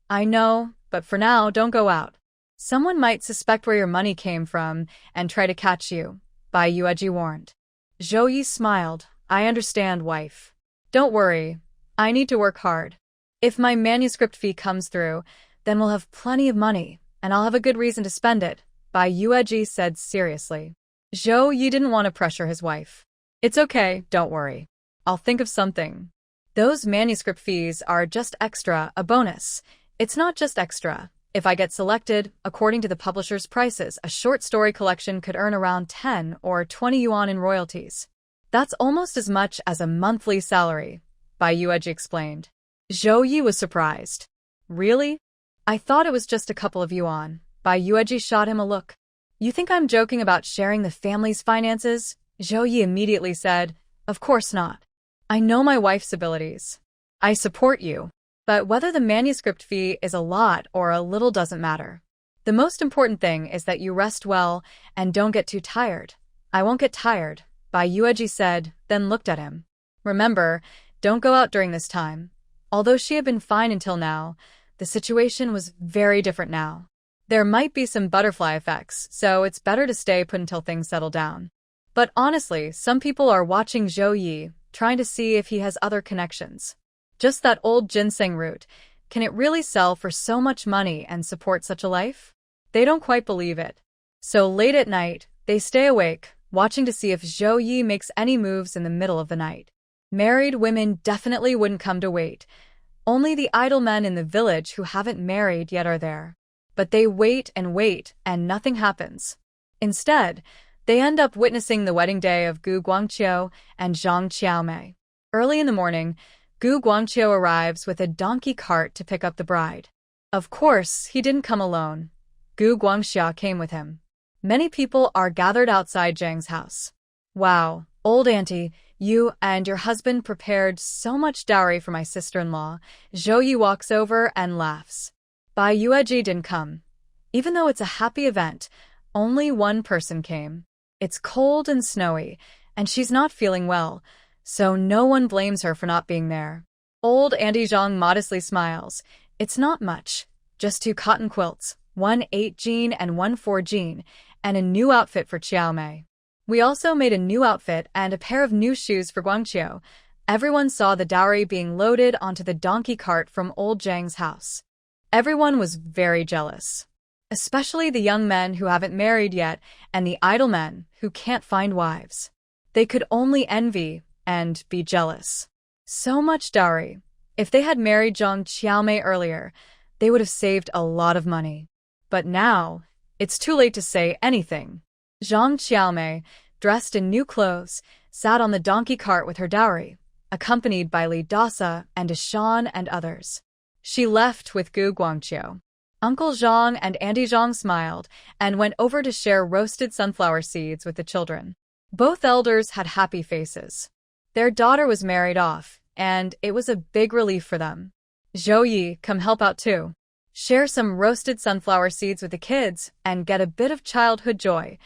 I know, but for now, don't go out. Someone might suspect where your money came from and try to catch you, Bai Yueji warned. Zhou Ye smiled. I understand, wife. Don't worry. I need to work hard. If my manuscript fee comes through, then we'll have plenty of money, and I'll have a good reason to spend it, Bai Yueji said seriously. Zhou Ye didn't want to pressure his wife. It's okay, don't worry. I'll think of something. Those manuscript fees are just extra, a bonus. It's not just extra. If I get selected, according to the publisher's prices, a short story collection could earn around 10 or 20 yuan in royalties. That's almost as much as a monthly salary, Bai Yueji explained. Zhou Ye was surprised. Really? I thought it was just a couple of yuan. Bai Yueji shot him a look. You think I'm joking about sharing the family's finances? Zhou Ye immediately said, Of course not. I know my wife's abilities. I support you. But whether the manuscript fee is a lot or a little doesn't matter. The most important thing is that you rest well and don't get too tired. I won't get tired, Bai Yueji said, then looked at him. Remember, don't go out during this time. Although she had been fine until now, the situation was very different now. There might be some butterfly effects, so it's better to stay put until things settle down. But honestly, some people are watching Zhou Ye, trying to see if he has other connections. Just that old ginseng root, can it really sell for so much money and support such a life? They don't quite believe it. So late at night, they stay awake, watching to see if Zhou Ye makes any moves in the middle of the night. Married women definitely wouldn't come to wait. Only the idle men in the village who haven't married yet are there. But they wait, and nothing happens. Instead, they end up witnessing the wedding day of Gu Guangqiu and Zhang Qiaomei. Early in the morning, Gu Guangqiu arrives with a donkey cart to pick up the bride. Of course, he didn't come alone. Gu Guangxia came with him. Many people are gathered outside Zhang's house. Wow, old auntie, you and your husband prepared so much dowry for my sister-in-law. Zhou Ye walks over and laughs. Bai Yueji didn't come. Even though it's a happy event, only one person came. It's cold and snowy, and she's not feeling well, so no one blames her for not being there. Old Auntie Zhang modestly smiles. It's not much, just 2 cotton quilts, one 8-jean and one 4-jean, and a new outfit for Qiaomei. We also made a new outfit and a pair of new shoes for Guangqiu. Everyone saw the dowry being loaded onto the donkey cart from old Zhang's house. Everyone was very jealous. Especially the young men who haven't married yet and the idle men who can't find wives. They could only envy and be jealous. So much dowry. If they had married Zhang Qiaomei earlier, they would have saved a lot of money. But now, it's too late to say anything. Zhang Qiaomei, dressed in new clothes, sat on the donkey cart with her dowry, accompanied by Li Dasa and Ashan and others. She left with Gu Guangqiu. Uncle Zhang and Auntie Zhang smiled and went over to share roasted sunflower seeds with the children. Both elders had happy faces. Their daughter was married off, and it was a big relief for them. Zhou Ye, come help out too. Share some roasted sunflower seeds with the kids and get a bit of childhood joy.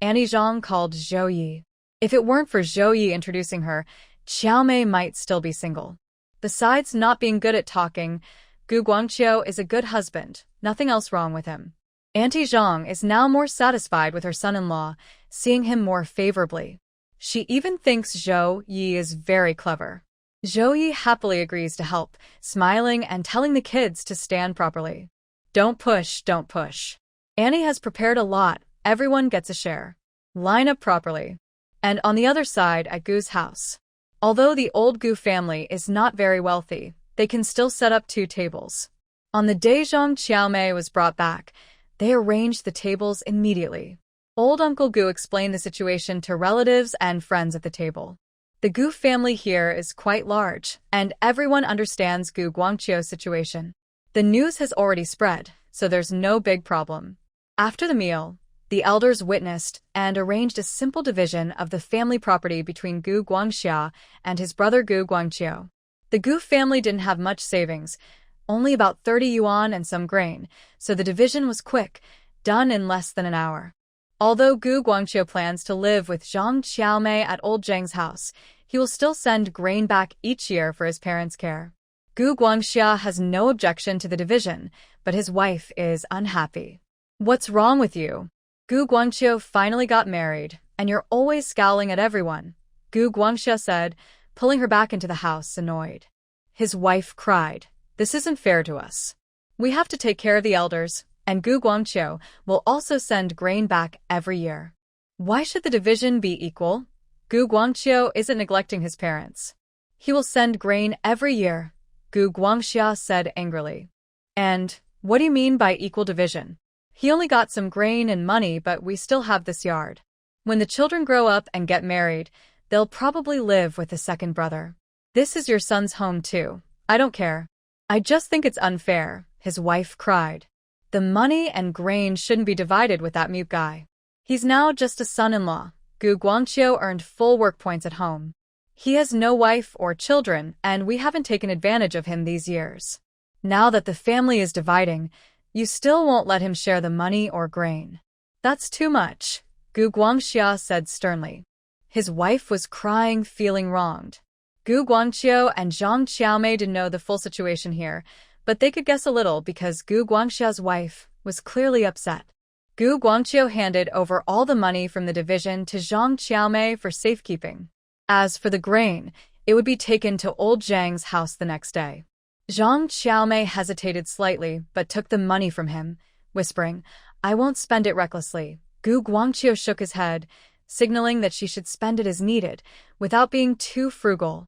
Auntie Zhang called Zhou Ye. If it weren't for Zhou Ye introducing her, Qiaomei might still be single. Besides not being good at talking, Gu Guangqiu is a good husband, nothing else wrong with him. Auntie Zhang is now more satisfied with her son-in-law, seeing him more favorably. She even thinks Zhou Ye is very clever. Zhou Ye happily agrees to help, smiling and telling the kids to stand properly. Don't push, don't push. Annie has prepared a lot, everyone gets a share. Line up properly. And on the other side at Gu's house. Although the old Gu family is not very wealthy, they can still set up 2 tables. On the day Zhang Xiaomei was brought back, they arranged the tables immediately. Old Uncle Gu explained the situation to relatives and friends at the table. The Gu family here is quite large, and everyone understands Gu Guangqiu's situation. The news has already spread, so there's no big problem. After the meal, the elders witnessed and arranged a simple division of the family property between Gu Guangxia and his brother Gu Guangqiu. The Gu family didn't have much savings, only about 30 yuan and some grain, so the division was quick, done in less than an hour. Although Gu Guangqiu plans to live with Zhang Xiaomei at Old Zhang's house, he will still send grain back each year for his parents' care. Gu Guangxia has no objection to the division, but his wife is unhappy. What's wrong with you? Gu Guangqiu finally got married, and you're always scowling at everyone, Gu Guangxia said, pulling her back into the house, annoyed. His wife cried, "This isn't fair to us. We have to take care of the elders, and Gu Guangqiu will also send grain back every year. Why should the division be equal? Gu Guangqiu isn't neglecting his parents. He will send grain every year," Gu Guangxia said angrily. "And what do you mean by equal division? He only got some grain and money, but we still have this yard. When the children grow up and get married, they'll probably live with the second brother. This is your son's home too. I don't care. I just think it's unfair," his wife cried. "The money and grain shouldn't be divided with that mute guy. He's now just a son-in-law." Gu Guangqiu earned full work points at home. "He has no wife or children, and we haven't taken advantage of him these years. Now that the family is dividing, you still won't let him share the money or grain. That's too much," Gu Guangxia said sternly. His wife was crying, feeling wronged. Gu Guangqiu and Zhang Xiaomei didn't know the full situation here, but they could guess a little because Gu Guangxia's wife was clearly upset. Gu Guangqiu handed over all the money from the division to Zhang Xiaomei for safekeeping. As for the grain, it would be taken to Old Zhang's house the next day. Zhang Xiaomei hesitated slightly but took the money from him, whispering, "I won't spend it recklessly." Gu Guangqiu shook his head, signaling that she should spend it as needed, without being too frugal.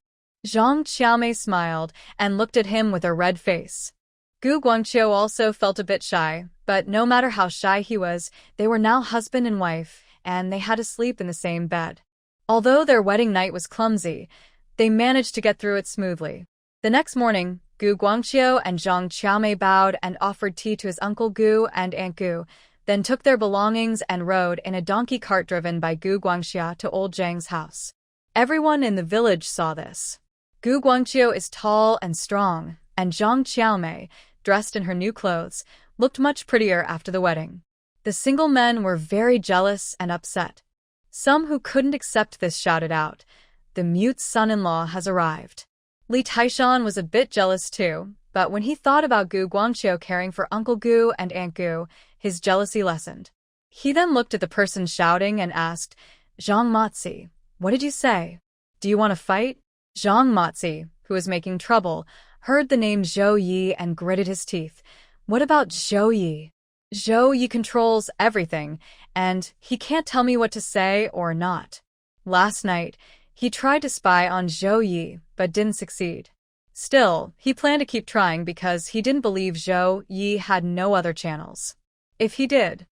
Zhang Xiaomei smiled and looked at him with a red face. Gu Guangqiu also felt a bit shy, but no matter how shy he was, they were now husband and wife, and they had to sleep in the same bed. Although their wedding night was clumsy, they managed to get through it smoothly. The next morning, Gu Guangqiu and Zhang Xiaomei bowed and offered tea to his uncle Gu and Aunt Gu, then took their belongings and rode in a donkey cart driven by Gu Guangxia to Old Zhang's house. Everyone in the village saw this. Gu Guangqiu is tall and strong, and Zhang Xiaomei, dressed in her new clothes, looked much prettier after the wedding. The single men were very jealous and upset. Some who couldn't accept this shouted out, "The mute son-in-law has arrived." Li Taishan was a bit jealous too, but when he thought about Gu Guangqiu caring for Uncle Gu and Aunt Gu, his jealousy lessened. He then looked at the person shouting and asked, "Zhang Mozi, what did you say? Do you want to fight?" Zhang Mozi, who was making trouble, heard the name Zhao Ye and gritted his teeth. "What about Zhao Ye? Zhao Ye controls everything, and he can't tell me what to say or not. Last night, he tried to spy on Zhao Ye, but didn't succeed. Still, he planned to keep trying because he didn't believe Zhao Ye had no other channels. If he did,"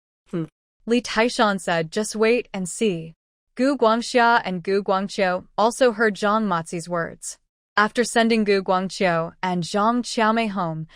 Li Taishan said, "just wait and see." Gu Guangxia and Gu Guangqiu also heard Zhang Mozi's words. After sending Gu Guangqiu and Zhang Xiaomei home,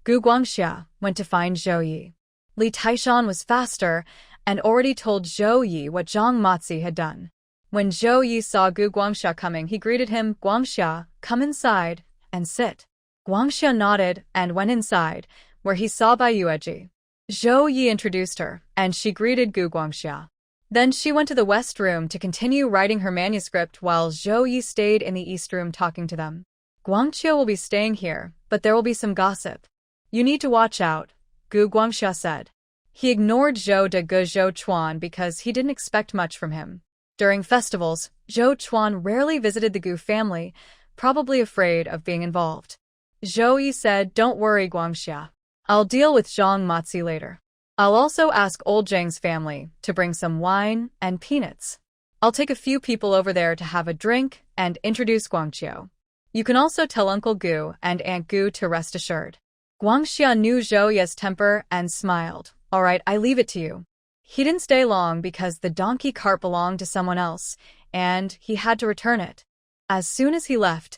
Gu Guangxia went to find Zhao Ye. Li Taishan was faster and already told Zhao Ye what Zhang Mozi had done. When Zhao Ye saw Gu Guangxia coming, he greeted him, "Guangxia, come inside and sit." Guangxia nodded and went inside, where he saw Bai Yueji. Zhao Ye introduced her, and she greeted Gu Guangxia. Then she went to the west room to continue writing her manuscript while Zhao Ye stayed in the east room talking to them. "Guangxia will be staying here, but there will be some gossip. You need to watch out," Gu Guangxia said. He ignored Zhou de Gu Zhou Chuan because he didn't expect much from him. During festivals, Zhou Chuan rarely visited the Gu family, probably afraid of being involved. Zhou Yi said, "Don't worry, Guangxia. I'll deal with Zhang Mozi later. I'll also ask Old Zhang's family to bring some wine and peanuts." I'll take a few people over there to have a drink and introduce Guangqiu. You can also tell Uncle Gu and Aunt Gu to rest assured. Guangxia knew Zhao Ye's temper and smiled. All right, I leave it to you. He didn't stay long because the donkey cart belonged to someone else, and he had to return it. As soon as he left,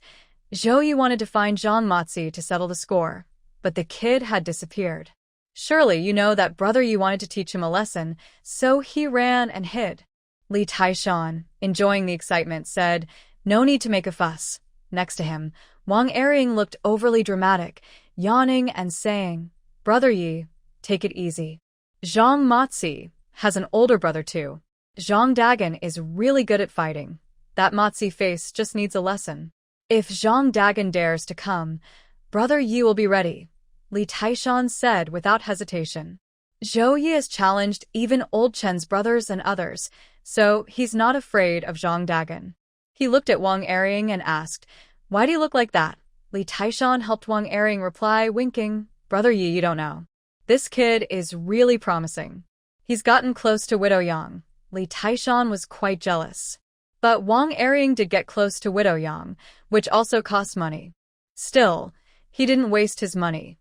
Zhao Ye wanted to find Zhang Matzi to settle the score, but the kid had disappeared. Surely you know that Brother Yi wanted to teach him a lesson, so he ran and hid. Li Taishan, enjoying the excitement, said, "No need to make a fuss." Next to him, Wang Erring looked overly dramatic, yawning and saying, "Brother Yi, take it easy. Zhang Matzi has an older brother too. Zhang Dagan is really good at fighting. That Matzi face just needs a lesson. If Zhang Dagan dares to come, Brother Yi will be ready," Li Taishan said without hesitation. Zhao Ye has challenged even old Chen's brothers and others, so he's not afraid of Zhang Dagan. He looked at Wang Erring and asked, "Why do you look like that?" Li Taishan helped Wang Erring reply, winking, "Brother Yi, you don't know. This kid is really promising. He's gotten close to Widow Yang." Li Taishan was quite jealous. But Wang Erring did get close to Widow Yang, which also costs money. Still, he didn't waste his money.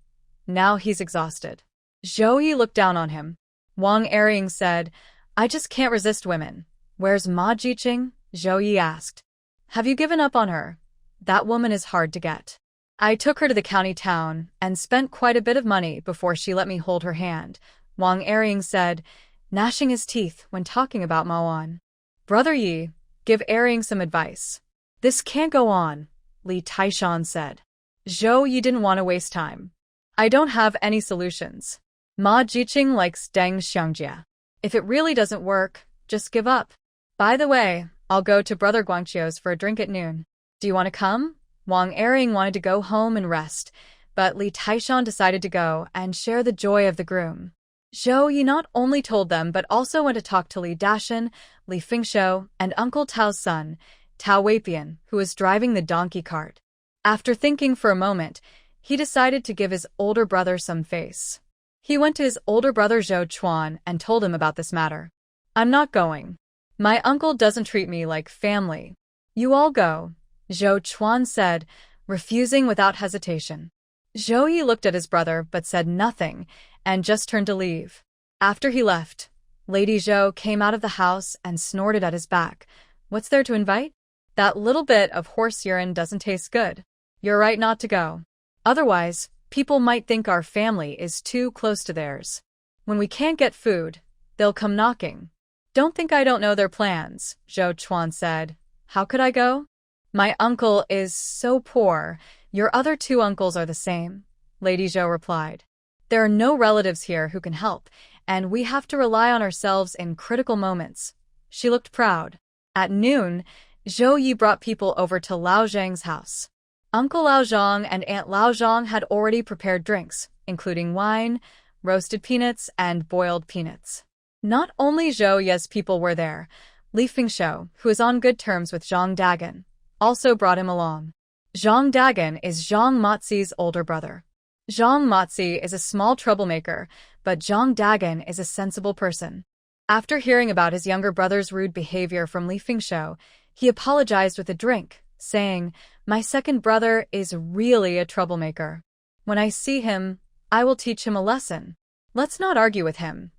Now he's exhausted. Zhao Ye looked down on him. Wang Erring said, "I just can't resist women." "Where's Ma Jiqing?" Zhao Ye asked. "Have you given up on her? That woman is hard to get. I took her to the county town and spent quite a bit of money before she let me hold her hand," Wang Erring said, gnashing his teeth when talking about Ma Wan. "Brother Yi, give Erring some advice." "This can't go on," Li Taishan said. Zhao Ye didn't want to waste time. "I don't have any solutions. Ma Jiqing likes Deng Xiangjia. If it really doesn't work, just give up. By the way, I'll go to Brother Guangqiu's for a drink at noon. Do you want to come?" Wang Erring wanted to go home and rest, but Li Taishan decided to go and share the joy of the groom. Zhao Ye not only told them but also went to talk to Li Dashan, Li Fingshou, and Uncle Tao's son, Tao Weipian, who was driving the donkey cart. After thinking for a moment, he decided to give his older brother some face. He went to his older brother Zhou Chuan and told him about this matter. "I'm not going. My uncle doesn't treat me like family. You all go," Zhou Chuan said, refusing without hesitation. Zhao Ye looked at his brother but said nothing and just turned to leave. After he left, Lady Zhou came out of the house and snorted at his back. "What's there to invite? That little bit of horse urine doesn't taste good. You're right not to go. Otherwise, people might think our family is too close to theirs. When we can't get food, they'll come knocking." "Don't think I don't know their plans," Zhou Chuan said. "How could I go? My uncle is so poor. Your other two uncles are the same," Lady Zhou replied. "There are no relatives here who can help, and we have to rely on ourselves in critical moments." She looked proud. At noon, Zhou Ye brought people over to Lao Zhang's house. Uncle Lao Zhang and Aunt Lao Zhang had already prepared drinks, including wine, roasted peanuts, and boiled peanuts. Not only Zhou Ye's people were there, Li Fingshou, who is on good terms with Zhang Dagan, also brought him along. Zhang Dagan is Zhang Matzi's older brother. Zhang Matzi is a small troublemaker, but Zhang Dagan is a sensible person. After hearing about his younger brother's rude behavior from Li Fingshou, he apologized with a drink, saying, "My second brother is really a troublemaker. When I see him, I will teach him a lesson. Let's not argue with him."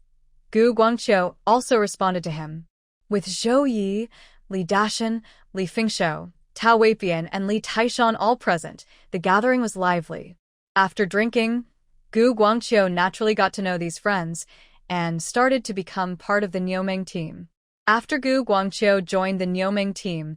Gu Guangqiu also responded to him. With Zhou Ye, Li Dashan, Li Fingshou, Tao Weipian, and Li Taishan all present, the gathering was lively. After drinking, Gu Guangqiu naturally got to know these friends and started to become part of the Niumeng team. After Gu Guangqiu joined the Niumeng team,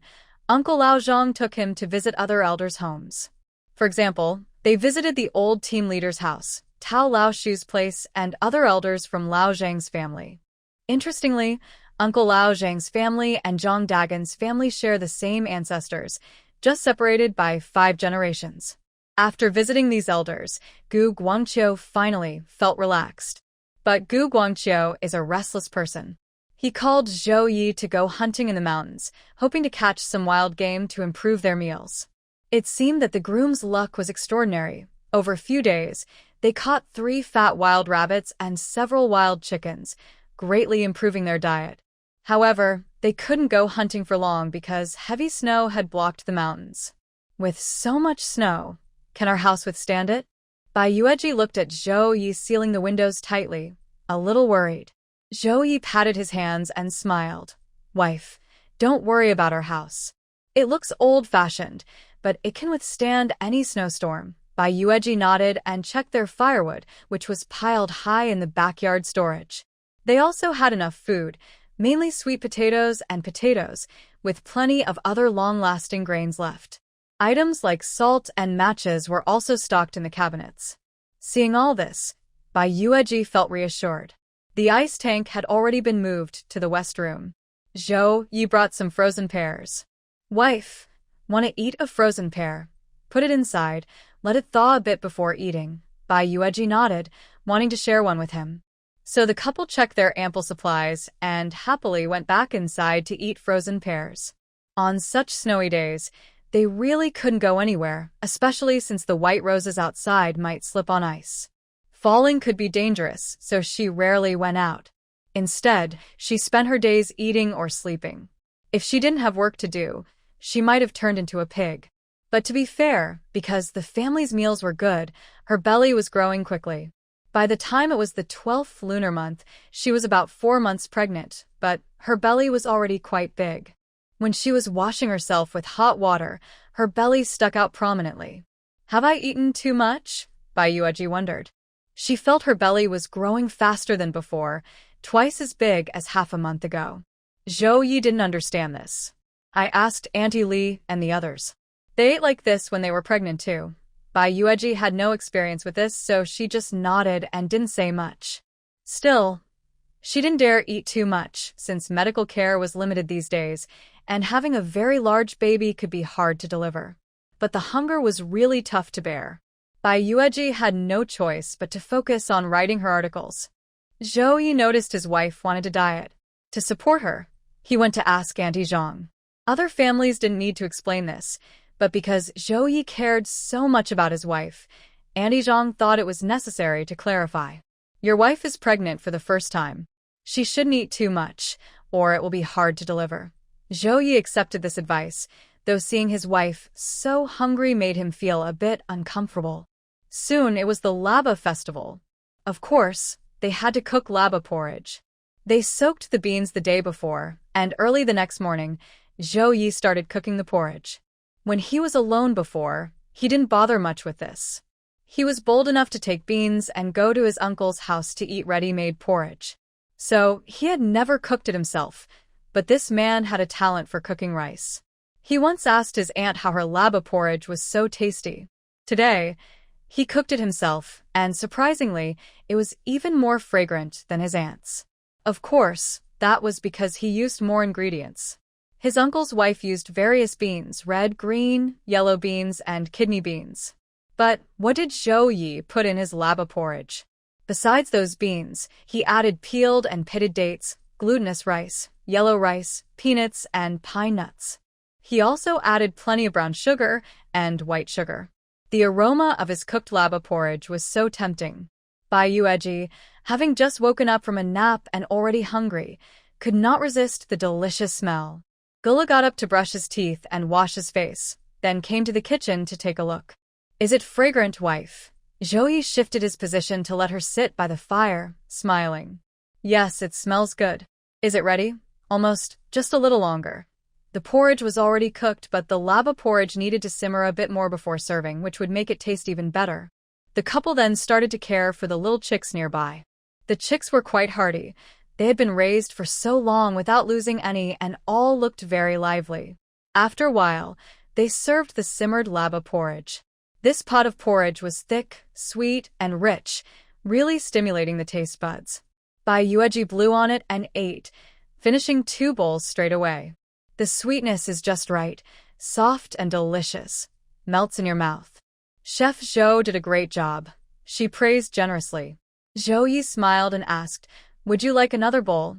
Uncle Lao Zhang took him to visit other elders' homes. For example, they visited the old team leader's house, Tao Lao Shu's place, and other elders from Lao Zhang's family. Interestingly, Uncle Lao Zhang's family and Zhang Dagan's family share the same ancestors, just separated by 5 generations. After visiting these elders, Gu Guangqiu finally felt relaxed. But Gu Guangqiu is a restless person. He called Zhou Ye to go hunting in the mountains, hoping to catch some wild game to improve their meals. It seemed that the groom's luck was extraordinary. Over a few days, they caught 3 fat wild rabbits and several wild chickens, greatly improving their diet. However, they couldn't go hunting for long because heavy snow had blocked the mountains. With so much snow, can our house withstand it? Bai Yueji looked at Zhou Yi sealing the windows tightly, a little worried. Zhou Yi patted his hands and smiled. Wife, don't worry about our house. It looks old-fashioned, but it can withstand any snowstorm. Bai Yueji nodded and checked their firewood, which was piled high in the backyard storage. They also had enough food, mainly sweet potatoes and potatoes, with plenty of other long-lasting grains left. Items like salt and matches were also stocked in the cabinets. Seeing all this, Bai Yueji felt reassured. The ice tank had already been moved to the west room. Zhou Yi brought some frozen pears. Wife, want to eat a frozen pear? Put it inside, let it thaw a bit before eating. Bai Yueji nodded, wanting to share one with him. So the couple checked their ample supplies and happily went back inside to eat frozen pears. On such snowy days, they really couldn't go anywhere, especially since the white roses outside might slip on ice. Falling could be dangerous, so she rarely went out. Instead, she spent her days eating or sleeping. If she didn't have work to do, she might have turned into a pig. But to be fair, because the family's meals were good, her belly was growing quickly. By the time it was the 12th lunar month, she was about 4 months pregnant, but her belly was already quite big. When she was washing herself with hot water, her belly stuck out prominently. Have I eaten too much? Bai Yueji wondered. She felt her belly was growing faster than before, twice as big as half a month ago. Zhou Yi didn't understand this. I asked Auntie Li and the others. They ate like this when they were pregnant too. Bai Yueji had no experience with this, so she just nodded and didn't say much. Still, she didn't dare eat too much, since medical care was limited these days, and having a very large baby could be hard to deliver. But the hunger was really tough to bear. Bai Yueji had no choice but to focus on writing her articles. Zhou Yi noticed his wife wanted to diet. To support her, he went to ask Auntie Zhang. Other families didn't need to explain this, but because Zhou Yi cared so much about his wife, Auntie Zhang thought it was necessary to clarify. Your wife is pregnant for the first time. She shouldn't eat too much, or it will be hard to deliver. Zhou Yi accepted this advice, though seeing his wife so hungry made him feel a bit uncomfortable. Soon it was the Laba festival. Of course, they had to cook Laba porridge. They soaked the beans the day before, and early the next morning, Zhou Yi started cooking the porridge. When he was alone before, he didn't bother much with this. He was bold enough to take beans and go to his uncle's house to eat ready-made porridge. So, he had never cooked it himself, but this man had a talent for cooking rice. He once asked his aunt how her Laba porridge was so tasty. Today, he cooked it himself, and surprisingly, it was even more fragrant than his aunt's. Of course, that was because he used more ingredients. His uncle's wife used various beans, red, green, yellow beans, and kidney beans. But what did Zhou Yi put in his Laba porridge? Besides those beans, he added peeled and pitted dates, glutinous rice, yellow rice, peanuts, and pine nuts. He also added plenty of brown sugar and white sugar. The aroma of his cooked Laba porridge was so tempting. Bai Yueji, having just woken up from a nap and already hungry, could not resist the delicious smell. Gula got up to brush his teeth and wash his face, then came to the kitchen to take a look. Is it fragrant, wife? Zhou Yi shifted his position to let her sit by the fire, smiling. Yes, it smells good. Is it ready? Almost, just a little longer. The porridge was already cooked, but the Laba porridge needed to simmer a bit more before serving, which would make it taste even better. The couple then started to care for the little chicks nearby. The chicks were quite hardy. They had been raised for so long without losing any and all looked very lively. After a while, they served the simmered Laba porridge. This pot of porridge was thick, sweet, and rich, really stimulating the taste buds. Bai Yueji blew on it and ate, finishing 2 bowls straight away. The sweetness is just right, soft and delicious, melts in your mouth. Chef Zhou did a great job. She praised generously. Zhou Yi smiled and asked, would you like another bowl?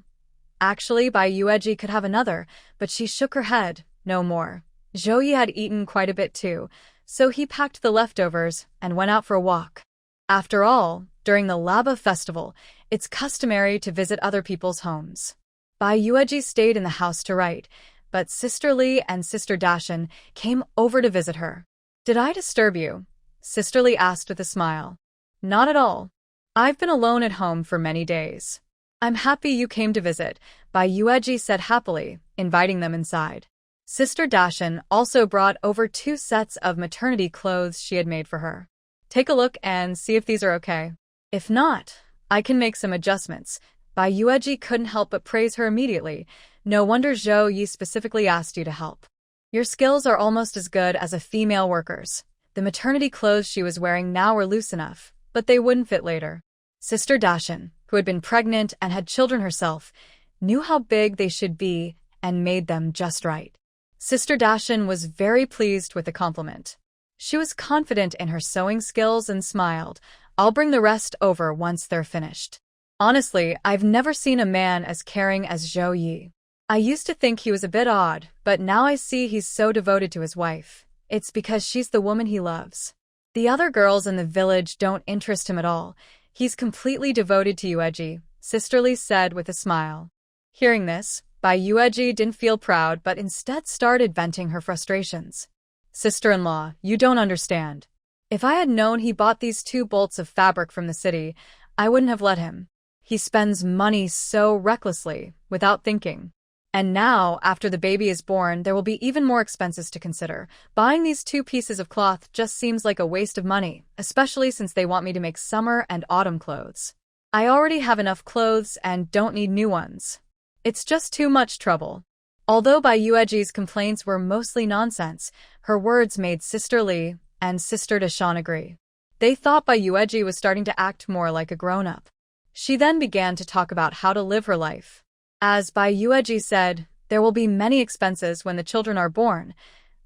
Actually, Bai Yueji could have another, but she shook her head, no more. Zhou Yi had eaten quite a bit too, so he packed the leftovers and went out for a walk. After all, during the Laba festival, it's customary to visit other people's homes. Bai Yueji stayed in the house to write, but Sister Li and Sister Dashan came over to visit her. "Did I disturb you?" Sister Li asked with a smile. "Not at all. I've been alone at home for many days." "I'm happy you came to visit," Bai Yueji said happily, inviting them inside. Sister Dashan also brought over 2 sets of maternity clothes she had made for her. "Take a look and see if these are okay. If not, I can make some adjustments." Bai Yueji couldn't help but praise her immediately. "No wonder Zhao Ye specifically asked you to help. Your skills are almost as good as a female worker's." The maternity clothes she was wearing now were loose enough, but they wouldn't fit later. Sister Dashan, who had been pregnant and had children herself, knew how big they should be and made them just right. Sister Dashan was very pleased with the compliment. She was confident in her sewing skills and smiled. "I'll bring the rest over once they're finished. Honestly, I've never seen a man as caring as Zhao Ye. I used to think he was a bit odd, but now I see he's so devoted to his wife. It's because she's the woman he loves. The other girls in the village don't interest him at all. He's completely devoted to Yueji," Sister Li said with a smile. Hearing this, Bai Yueji didn't feel proud but instead started venting her frustrations. "Sister-in-law, you don't understand. If I had known he bought these 2 bolts of fabric from the city, I wouldn't have let him. He spends money so recklessly, without thinking. And now, after the baby is born, there will be even more expenses to consider. Buying these 2 pieces of cloth just seems like a waste of money, especially since they want me to make summer and autumn clothes. I already have enough clothes and don't need new ones. It's just too much trouble." Although Bai Yueji's complaints were mostly nonsense, her words made Sister Li and Sister Dashan agree. They thought Bai Yueji was starting to act more like a grown-up. She then began to talk about how to live her life. As Bai Yueji said, there will be many expenses when the children are born.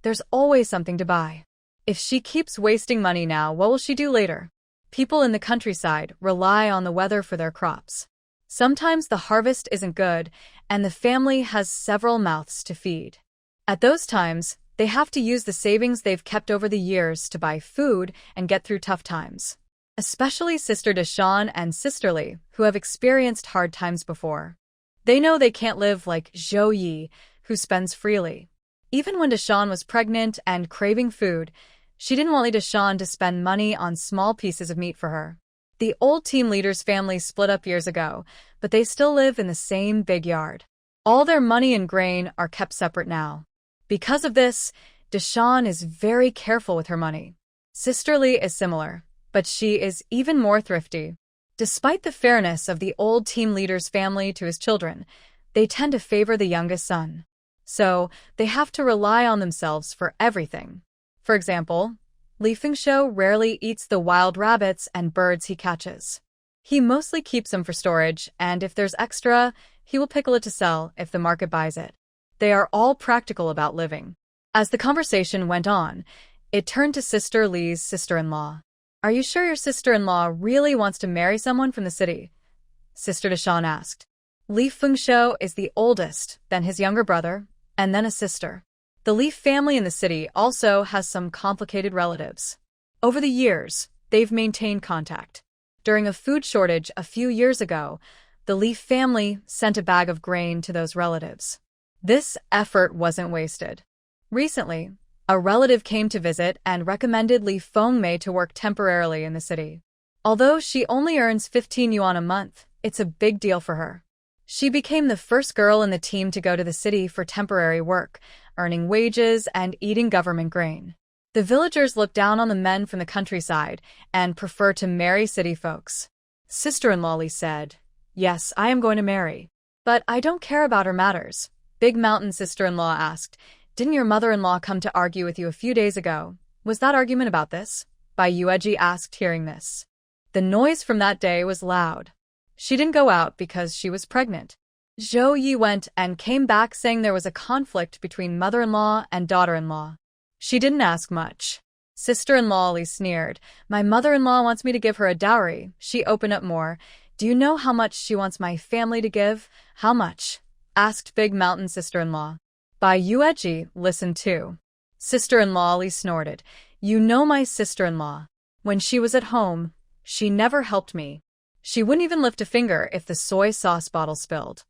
There's always something to buy. If she keeps wasting money now, what will she do later? People in the countryside rely on the weather for their crops. Sometimes the harvest isn't good, and the family has several mouths to feed. At those times, they have to use the savings they've kept over the years to buy food and get through tough times. Especially Sister Dashan and Sister Li, who have experienced hard times before. They know they can't live like Zhao Ye, who spends freely. Even when Dashan was pregnant and craving food, she didn't want Dashan to spend money on small pieces of meat for her. The old team leader's family split up years ago, but they still live in the same big yard. All their money and grain are kept separate now. Because of this, Dashan is very careful with her money. Sister Li is similar, but she is even more thrifty. Despite the fairness of the old team leader's family to his children, they tend to favor the youngest son. So, they have to rely on themselves for everything. For example, Li Fengshou rarely eats the wild rabbits and birds he catches. He mostly keeps them for storage, and if there's extra, he will pickle it to sell if the market buys it. They are all practical about living. As the conversation went on, it turned to Sister Li's sister-in-law. "Are you sure your sister-in-law really wants to marry someone from the city?" Sister Dashan asked. Li Fengshou is the oldest, then his younger brother, and then a sister. The Li family in the city also has some complicated relatives. Over the years, they've maintained contact. During a food shortage a few years ago, the Li family sent a bag of grain to those relatives. This effort wasn't wasted. Recently, a relative came to visit and recommended Li Fengmei to work temporarily in the city. Although she only earns 15 yuan a month, it's a big deal for her. She became the first girl in the team to go to the city for temporary work, earning wages and eating government grain. The villagers look down on the men from the countryside and prefer to marry city folks. Sister-in-law Li said, "Yes, I am going to marry. But I don't care about her matters." Big Mountain sister-in-law asked, "Didn't your mother-in-law come to argue with you a few days ago? Was that argument about this?" Bai Yueji asked, hearing this. The noise from that day was loud. She didn't go out because she was pregnant. Zhao Ye went and came back saying there was a conflict between mother-in-law and daughter-in-law. She didn't ask much. Sister-in-law Li sneered, "My mother-in-law wants me to give her a dowry." She opened up more. "Do you know how much she wants my family to give?" "How much?" asked Big Mountain sister-in-law. Bai Yueji listened too. Sister-in-law Li snorted, "You know my sister-in-law. When she was at home, she never helped me. She wouldn't even lift a finger if the soy sauce bottle spilled.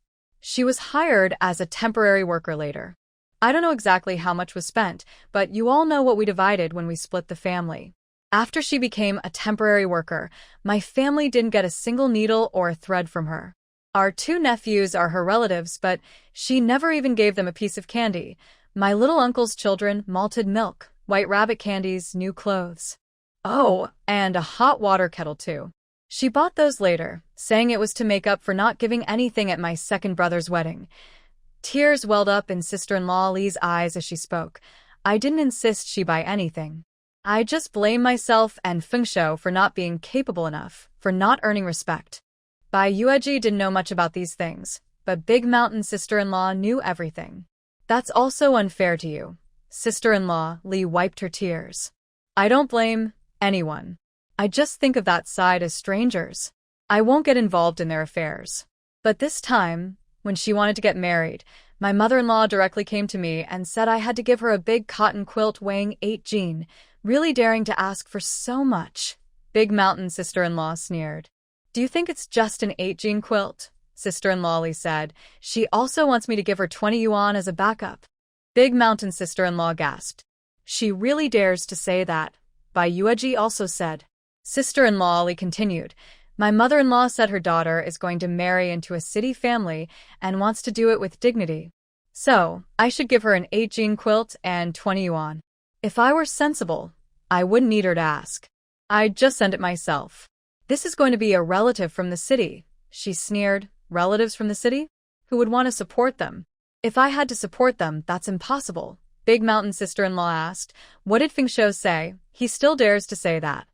She was hired as a temporary worker later. I don't know exactly how much was spent, but you all know what we divided when we split the family. After she became a temporary worker, my family didn't get a single needle or a thread from her. Our two nephews are her relatives, but she never even gave them a piece of candy. My little uncle's children, malted milk, white rabbit candies, new clothes. Oh, and a hot water kettle too. She bought those later, saying it was to make up for not giving anything at my second brother's wedding. Tears welled up in sister-in-law Lee's eyes as she spoke. I didn't insist she buy anything. I just blame myself and Fengsho for not being capable enough, for not earning respect. Bai Yueji didn't know much about these things, but Big Mountain sister-in-law knew everything. That's also unfair to you. Sister-in-law Lee wiped her tears. I don't blame anyone. I just think of that side as strangers. I won't get involved in their affairs. But this time, when she wanted to get married, my mother-in-law directly came to me and said I had to give her a big cotton quilt weighing 8 jin, really daring to ask for so much. Big Mountain sister-in-law sneered. Do you think it's just an 8 jin quilt? Sister-in-law Lee said. She also wants me to give her 20 yuan as a backup. Big Mountain sister-in-law gasped. She really dares to say that. Bai Yueji also said. Sister-in-law Lee continued. My mother-in-law said her daughter is going to marry into a city family and wants to do it with dignity. So, I should give her an 8 jin quilt and 20 yuan. If I were sensible, I wouldn't need her to ask. I'd just send it myself. This is going to be a relative from the city, she sneered. Relatives from the city? Who would want to support them? If I had to support them, that's impossible. Big Mountain sister-in-law asked. What did Fengsho say? He still dares to say that.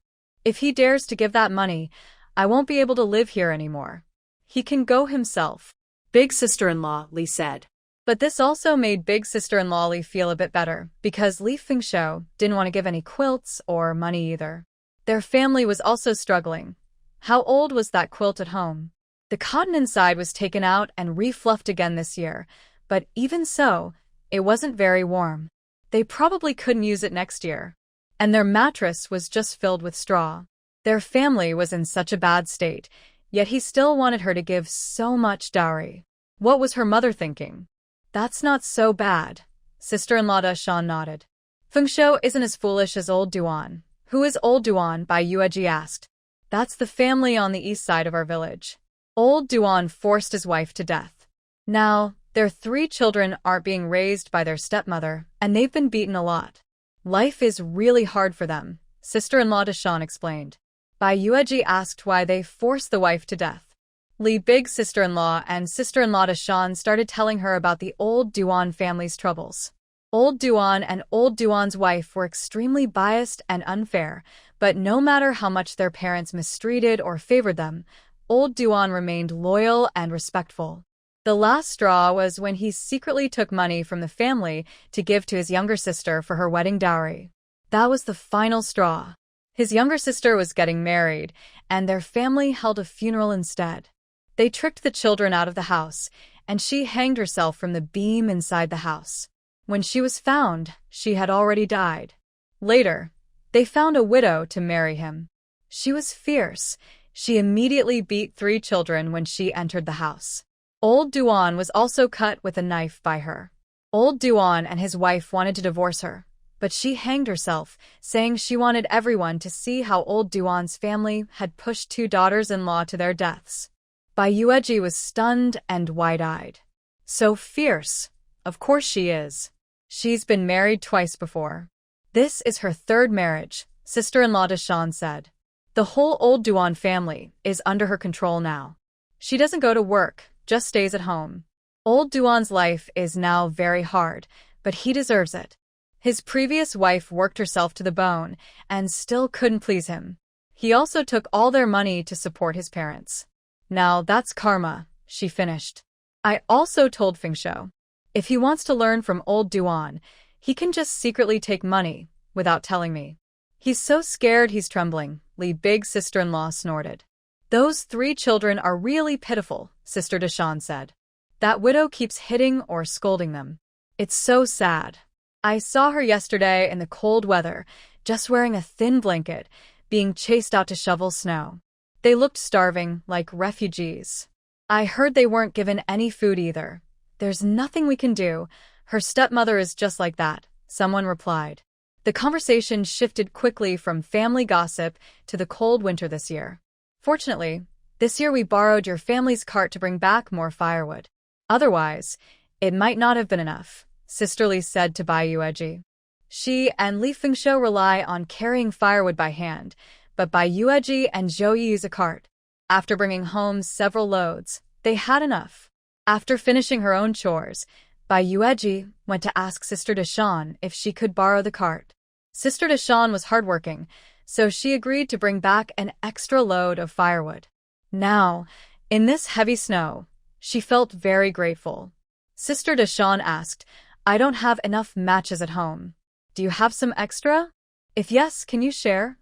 If he dares to give that money, I won't be able to live here anymore. He can go himself. Big sister-in-law Lee said. But this also made Big sister-in-law Lee feel a bit better, because Li Fengsho didn't want to give any quilts or money either. Their family was also struggling. How old was that quilt at home? The cotton inside was taken out and refluffed again this year, but even so, it wasn't very warm. They probably couldn't use it next year. And their mattress was just filled with straw. Their family was in such a bad state, yet he still wanted her to give so much dowry. What was her mother thinking? That's not so bad. Sister-in-law Da Shan nodded. Fengsho isn't as foolish as old Duan. Who is old Duan? Bai Yueji asked. That's the family on the east side of our village. Old Duan forced his wife to death. Now, their 3 children aren't being raised by their stepmother, and they've been beaten a lot. Life is really hard for them, sister-in-law Deshan explained. Bai Yueji asked why they forced the wife to death. Li Big sister-in-law and sister-in-law Deshan started telling her about the old Duan family's troubles. Old Duan and old Duan's wife were extremely biased and unfair, but no matter how much their parents mistreated or favored them, old Duan remained loyal and respectful. The last straw was when he secretly took money from the family to give to his younger sister for her wedding dowry. That was the final straw. His younger sister was getting married, and their family held a funeral instead. They tricked the children out of the house, and she hanged herself from the beam inside the house. When she was found, she had already died. Later, they found a widow to marry him. She was fierce. She immediately beat 3 children when she entered the house. Old Duan was also cut with a knife by her. Old Duan and his wife wanted to divorce her, but she hanged herself, saying she wanted everyone to see how old Duan's family had pushed 2 daughters-in-law to their deaths. Bai Yueji was stunned and wide-eyed. So fierce. Of course she is. She's been married twice before. This is her 3rd marriage, sister-in-law Deshan said. The whole old Duan family is under her control now. She doesn't go to work, just stays at home. Old Duan's life is now very hard, but he deserves it. His previous wife worked herself to the bone and still couldn't please him. He also took all their money to support his parents. Now that's karma, she finished. I also told Fengsho, if he wants to learn from old Duan, he can just secretly take money, without telling me. He's so scared he's trembling, Li Big sister-in-law snorted. Those 3 children are really pitiful, Sister Deshan said. That widow keeps hitting or scolding them. It's so sad. I saw her yesterday in the cold weather, just wearing a thin blanket, being chased out to shovel snow. They looked starving, like refugees. I heard they weren't given any food either. There's nothing we can do. Her stepmother is just like that, someone replied. The conversation shifted quickly from family gossip to the cold winter this year. Fortunately, this year we borrowed your family's cart to bring back more firewood. Otherwise, it might not have been enough, Sister Li said to Bai Yueji. She and Li Fengshou rely on carrying firewood by hand, but Bai Yueji and Zhou Ye use a cart. After bringing home several loads, they had enough. After finishing her own chores, Bai Yueji went to ask Sister Deshan if she could borrow the cart. Sister Deshan was hardworking, so she agreed to bring back an extra load of firewood. Now, in this heavy snow, she felt very grateful. Sister Deshan asked, I don't have enough matches at home. Do you have some extra? If yes, can you share?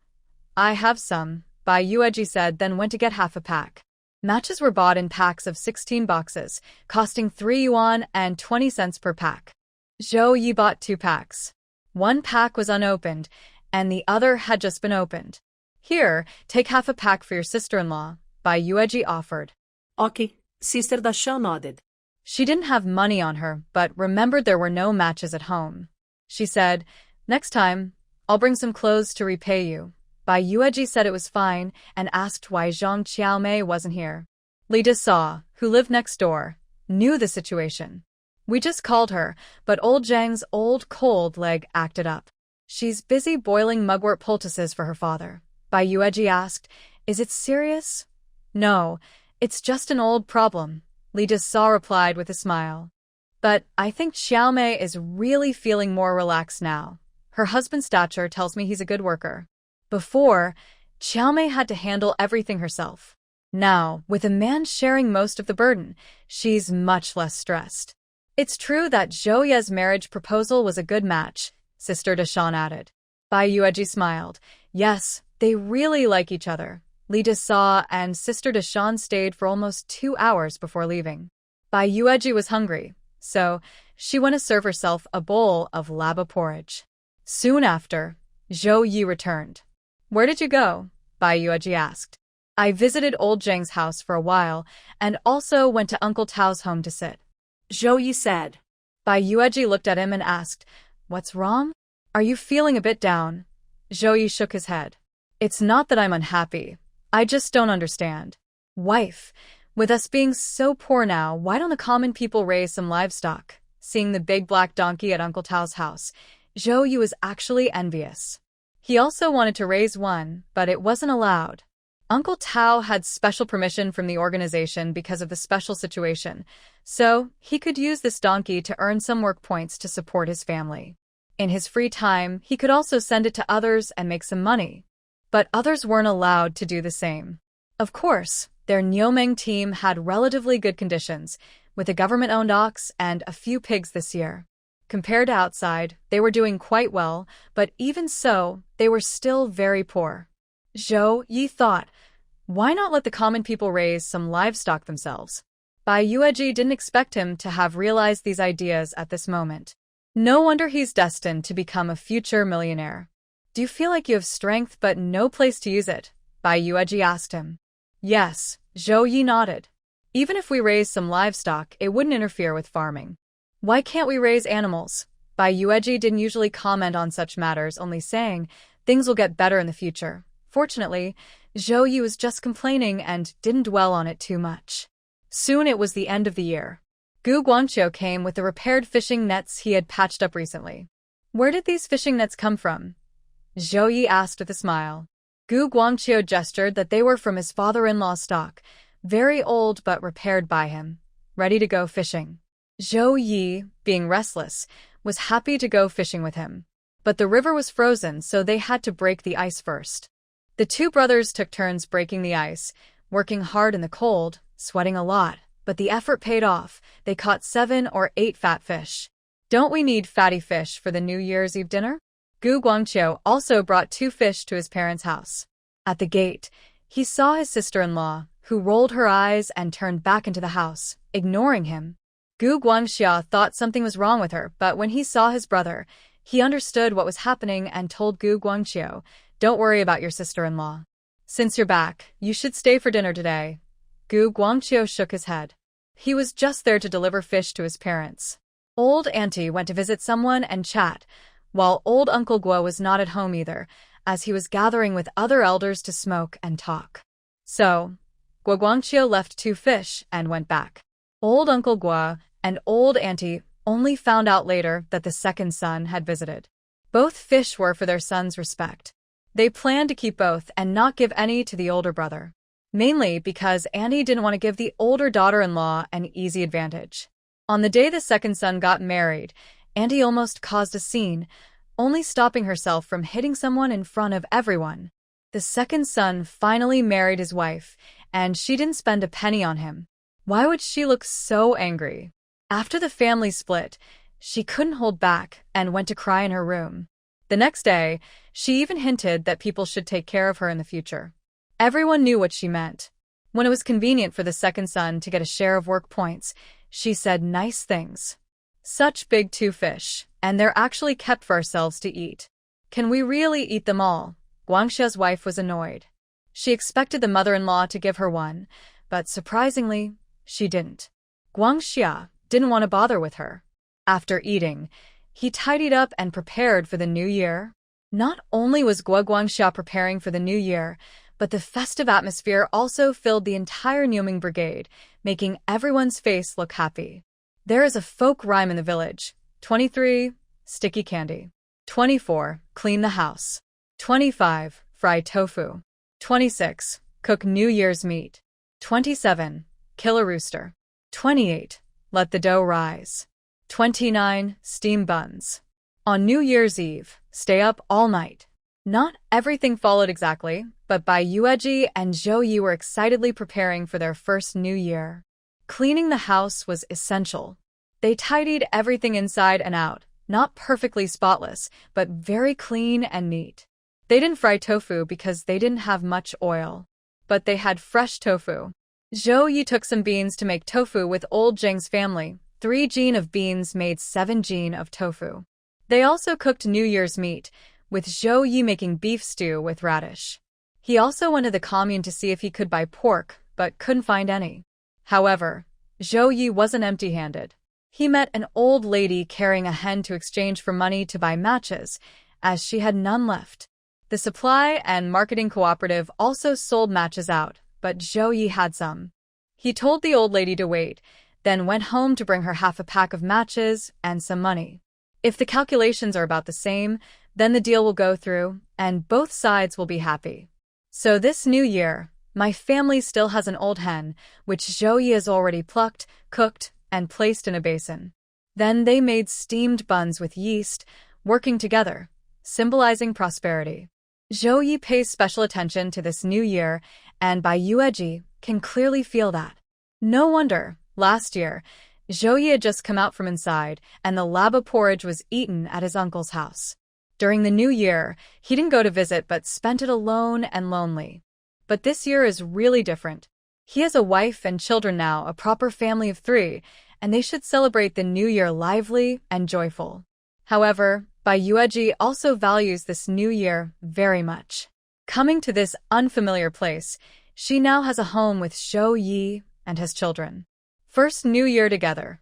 I have some, Bai Yueji said, then went to get half a pack. Matches were bought in packs of 16 boxes, costing 3 yuan and 20 cents per pack. Zhou Ye bought 2 packs. One pack was unopened, and the other had just been opened. Here, take half a pack for your sister-in-law, Bai Yueji offered. Okay, Sister Deshan nodded. She didn't have money on her, but remembered there were no matches at home. She said, next time, I'll bring some clothes to repay you. Bai Yueji said it was fine and asked why Zhang Qiaomei wasn't here. Li Desa, who lived next door, knew the situation. We just called her, but old Zhang's old cold leg acted up. She's busy boiling mugwort poultices for her father. Bai Yueji asked, is it serious? No, it's just an old problem, Li Desa replied with a smile. But I think Xiaomei is really feeling more relaxed now. Her husband's stature tells me he's a good worker. Before, Xiaomei had to handle everything herself. Now, with a man sharing most of the burden, she's much less stressed. It's true that Zhou Ye's marriage proposal was a good match, Sister Deshan added. Bai Yueji smiled. Yes, they really like each other. Li Desa and Sister Deshan stayed for almost 2 hours before leaving. Bai Yueji was hungry, so she went to serve herself a bowl of laba porridge. Soon after, Zhou Ye returned. Where did you go? Bai Yueji asked. I visited old Zhang's house for a while and also went to Uncle Tao's home to sit. Zhou Ye said. Bai Yueji looked at him and asked, what's wrong? Are you feeling a bit down? Zhou Ye shook his head. It's not that I'm unhappy. I just don't understand. Wife, with us being so poor now, why don't the common people raise some livestock? Seeing the big black donkey at Uncle Tao's house, Zhou Ye was actually envious. He also wanted to raise one, but it wasn't allowed. Uncle Tao had special permission from the organization because of the special situation, so he could use this donkey to earn some work points to support his family. In his free time, he could also send it to others and make some money. But others weren't allowed to do the same. Of course, their Niumeng team had relatively good conditions, with a government-owned ox and a few pigs this year. Compared to outside, they were doing quite well, but even so, they were still very poor. Zhou Ye thought, why not let the common people raise some livestock themselves? Bai Yueji didn't expect him to have realized these ideas at this moment. No wonder he's destined to become a future millionaire. Do you feel like you have strength but no place to use it? Bai Yueji asked him. Yes, Zhou Ye nodded. Even if we raise some livestock, it wouldn't interfere with farming. Why can't we raise animals? Bai Yueji didn't usually comment on such matters, only saying, things will get better in the future. Fortunately, Zhou Ye was just complaining and didn't dwell on it too much. Soon it was the end of the year. Gu Guangqiu came with the repaired fishing nets he had patched up recently. Where did these fishing nets come from? Zhou Ye asked with a smile. Gu Guangqiu gestured that they were from his father-in-law's stock, very old but repaired by him, ready to go fishing. Zhou Ye, being restless, was happy to go fishing with him. But the river was frozen, so they had to break the ice first. The two brothers took turns breaking the ice, working hard in the cold, sweating a lot, but the effort paid off. They caught 7 or 8 fat fish. Don't we need fatty fish for the New Year's Eve dinner? Gu Guangqiu also brought 2 fish to his parents' house. At the gate, he saw his sister-in-law, who rolled her eyes and turned back into the house, ignoring him. Gu Guangxiu thought something was wrong with her, but when he saw his brother, he understood what was happening and told Gu Guangqiu, don't worry about your sister-in-law. Since you're back, you should stay for dinner today. Gu Guangqiu shook his head. He was just there to deliver fish to his parents. Old auntie went to visit someone and chat, while old Uncle Guo was not at home either, as he was gathering with other elders to smoke and talk. So, Guo Guangqiu left 2 fish and went back. Old Uncle Guo and old auntie only found out later that the second son had visited. Both fish were for their son's respect. They planned to keep both and not give any to the older brother. Mainly because Annie didn't want to give the older daughter-in-law an easy advantage. On the day the second son got married, Annie almost caused a scene, only stopping herself from hitting someone in front of everyone. The second son finally married his wife, and she didn't spend a penny on him. Why would she look so angry? After the family split, she couldn't hold back and went to cry in her room. The next day, she even hinted that people should take care of her in the future. Everyone knew what she meant. When it was convenient for the second son to get a share of work points, she said nice things. Such big 2 fish, and they're actually kept for ourselves to eat. Can we really eat them all? Guangxia's wife was annoyed. She expected the mother-in-law to give her one, but surprisingly, she didn't. Guangxia didn't want to bother with her. After eating, he tidied up and prepared for the new year. Not only was Guangxia preparing for the new year, but the festive atmosphere also filled the entire Niuming brigade, making everyone's face look happy. There is a folk rhyme in the village. 23, sticky candy. 24, clean the house. 25, fry tofu. 26, cook New Year's meat. 27, kill a rooster. 28, let the dough rise. 29, steam buns. On New Year's Eve, stay up all night. Not everything followed exactly, but Bai Yueji and Zhou Ye were excitedly preparing for their first new year. Cleaning the house was essential. They tidied everything inside and out, not perfectly spotless, but very clean and neat. They didn't fry tofu because they didn't have much oil, but they had fresh tofu. Zhou Ye took some beans to make tofu with old Zheng's family. 3 jin of beans made 7 jin of tofu. They also cooked New Year's meat, with Zhou Ye making beef stew with radish. He also went to the commune to see if he could buy pork, but couldn't find any. However, Zhou Ye wasn't empty-handed. He met an old lady carrying a hen to exchange for money to buy matches, as she had none left. The supply and marketing cooperative also sold matches out, but Zhou Ye had some. He told the old lady to wait, then went home to bring her half a pack of matches and some money. If the calculations are about the same, then the deal will go through, and both sides will be happy. So this new year, my family still has an old hen, which Zhou Ye has already plucked, cooked, and placed in a basin. Then they made steamed buns with yeast, working together, symbolizing prosperity. Zhou Ye pays special attention to this new year, and Bai Yueji can clearly feel that. No wonder, last year, Zhou Ye had just come out from inside, and the laba porridge was eaten at his uncle's house. During the new year, he didn't go to visit but spent it alone and lonely. But this year is really different. He has a wife and children now, a proper family of 3, and they should celebrate the new year lively and joyful. However, Bai Yueji also values this new year very much. Coming to this unfamiliar place, she now has a home with Zhou Ye and has children. First new year together.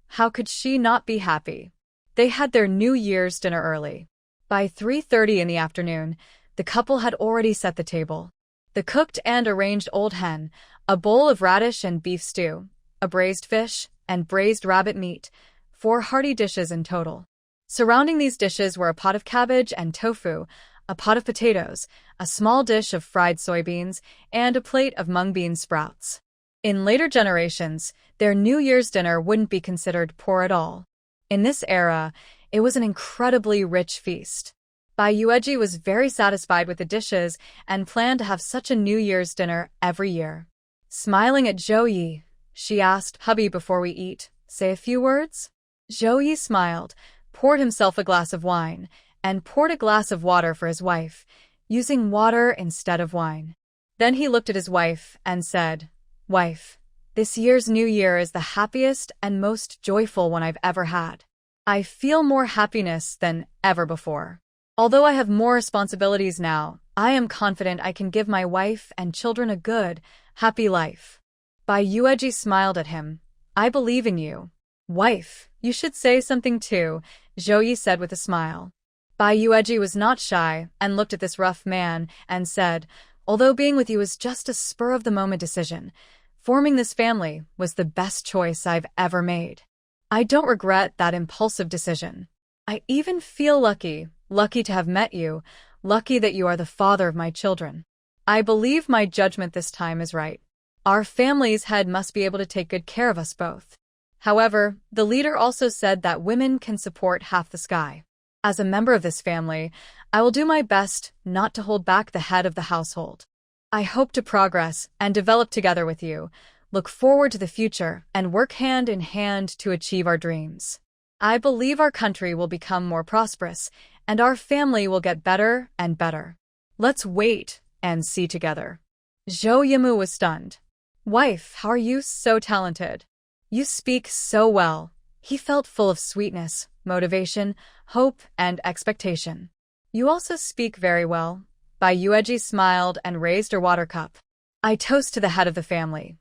How could she not be happy? They had their New Year's dinner early. By 3:30 in the afternoon, the couple had already set the table. The cooked and arranged old hen, a bowl of radish and beef stew, a braised fish, and braised rabbit meat, 4 hearty dishes in total. Surrounding these dishes were a pot of cabbage and tofu, a pot of potatoes, a small dish of fried soybeans, and a plate of mung bean sprouts. In later generations, their New Year's dinner wouldn't be considered poor at all. In this era, it was an incredibly rich feast. Bai Yueji was very satisfied with the dishes and planned to have such a New Year's dinner every year. Smiling at Zhou Ye, she asked, "Hubby, before we eat, say a few words?" Zhou Ye smiled, poured himself a glass of wine, and poured a glass of water for his wife, using water instead of wine. Then he looked at his wife and said, "Wife, this year's New Year is the happiest and most joyful one I've ever had. I feel more happiness than ever before. Although I have more responsibilities now, I am confident I can give my wife and children a good, happy life." Bai Yueji smiled at him. I believe in you. Wife, you should say something too, Zhao Ye said with a smile. Bai Yueji was not shy and looked at this rough man and said, although being with you is just a spur-of-the-moment decision, forming this family was the best choice I've ever made. I don't regret that impulsive decision. I even feel lucky to have met you, lucky that you are the father of my children. I believe my judgment this time is right. Our family's head must be able to take good care of us both. However, the leader also said that women can support half the sky. As a member of this family, I will do my best not to hold back the head of the household. I hope to progress and develop together with you, look forward to the future, and work hand in hand to achieve our dreams. I believe our country will become more prosperous, and our family will get better and better. Let's wait and see together. Zhou Yimu was stunned. Wife, how are you so talented? You speak so well. He felt full of sweetness, motivation, hope, and expectation. You also speak very well. Bai Yueji smiled and raised her water cup. I toast to the head of the family.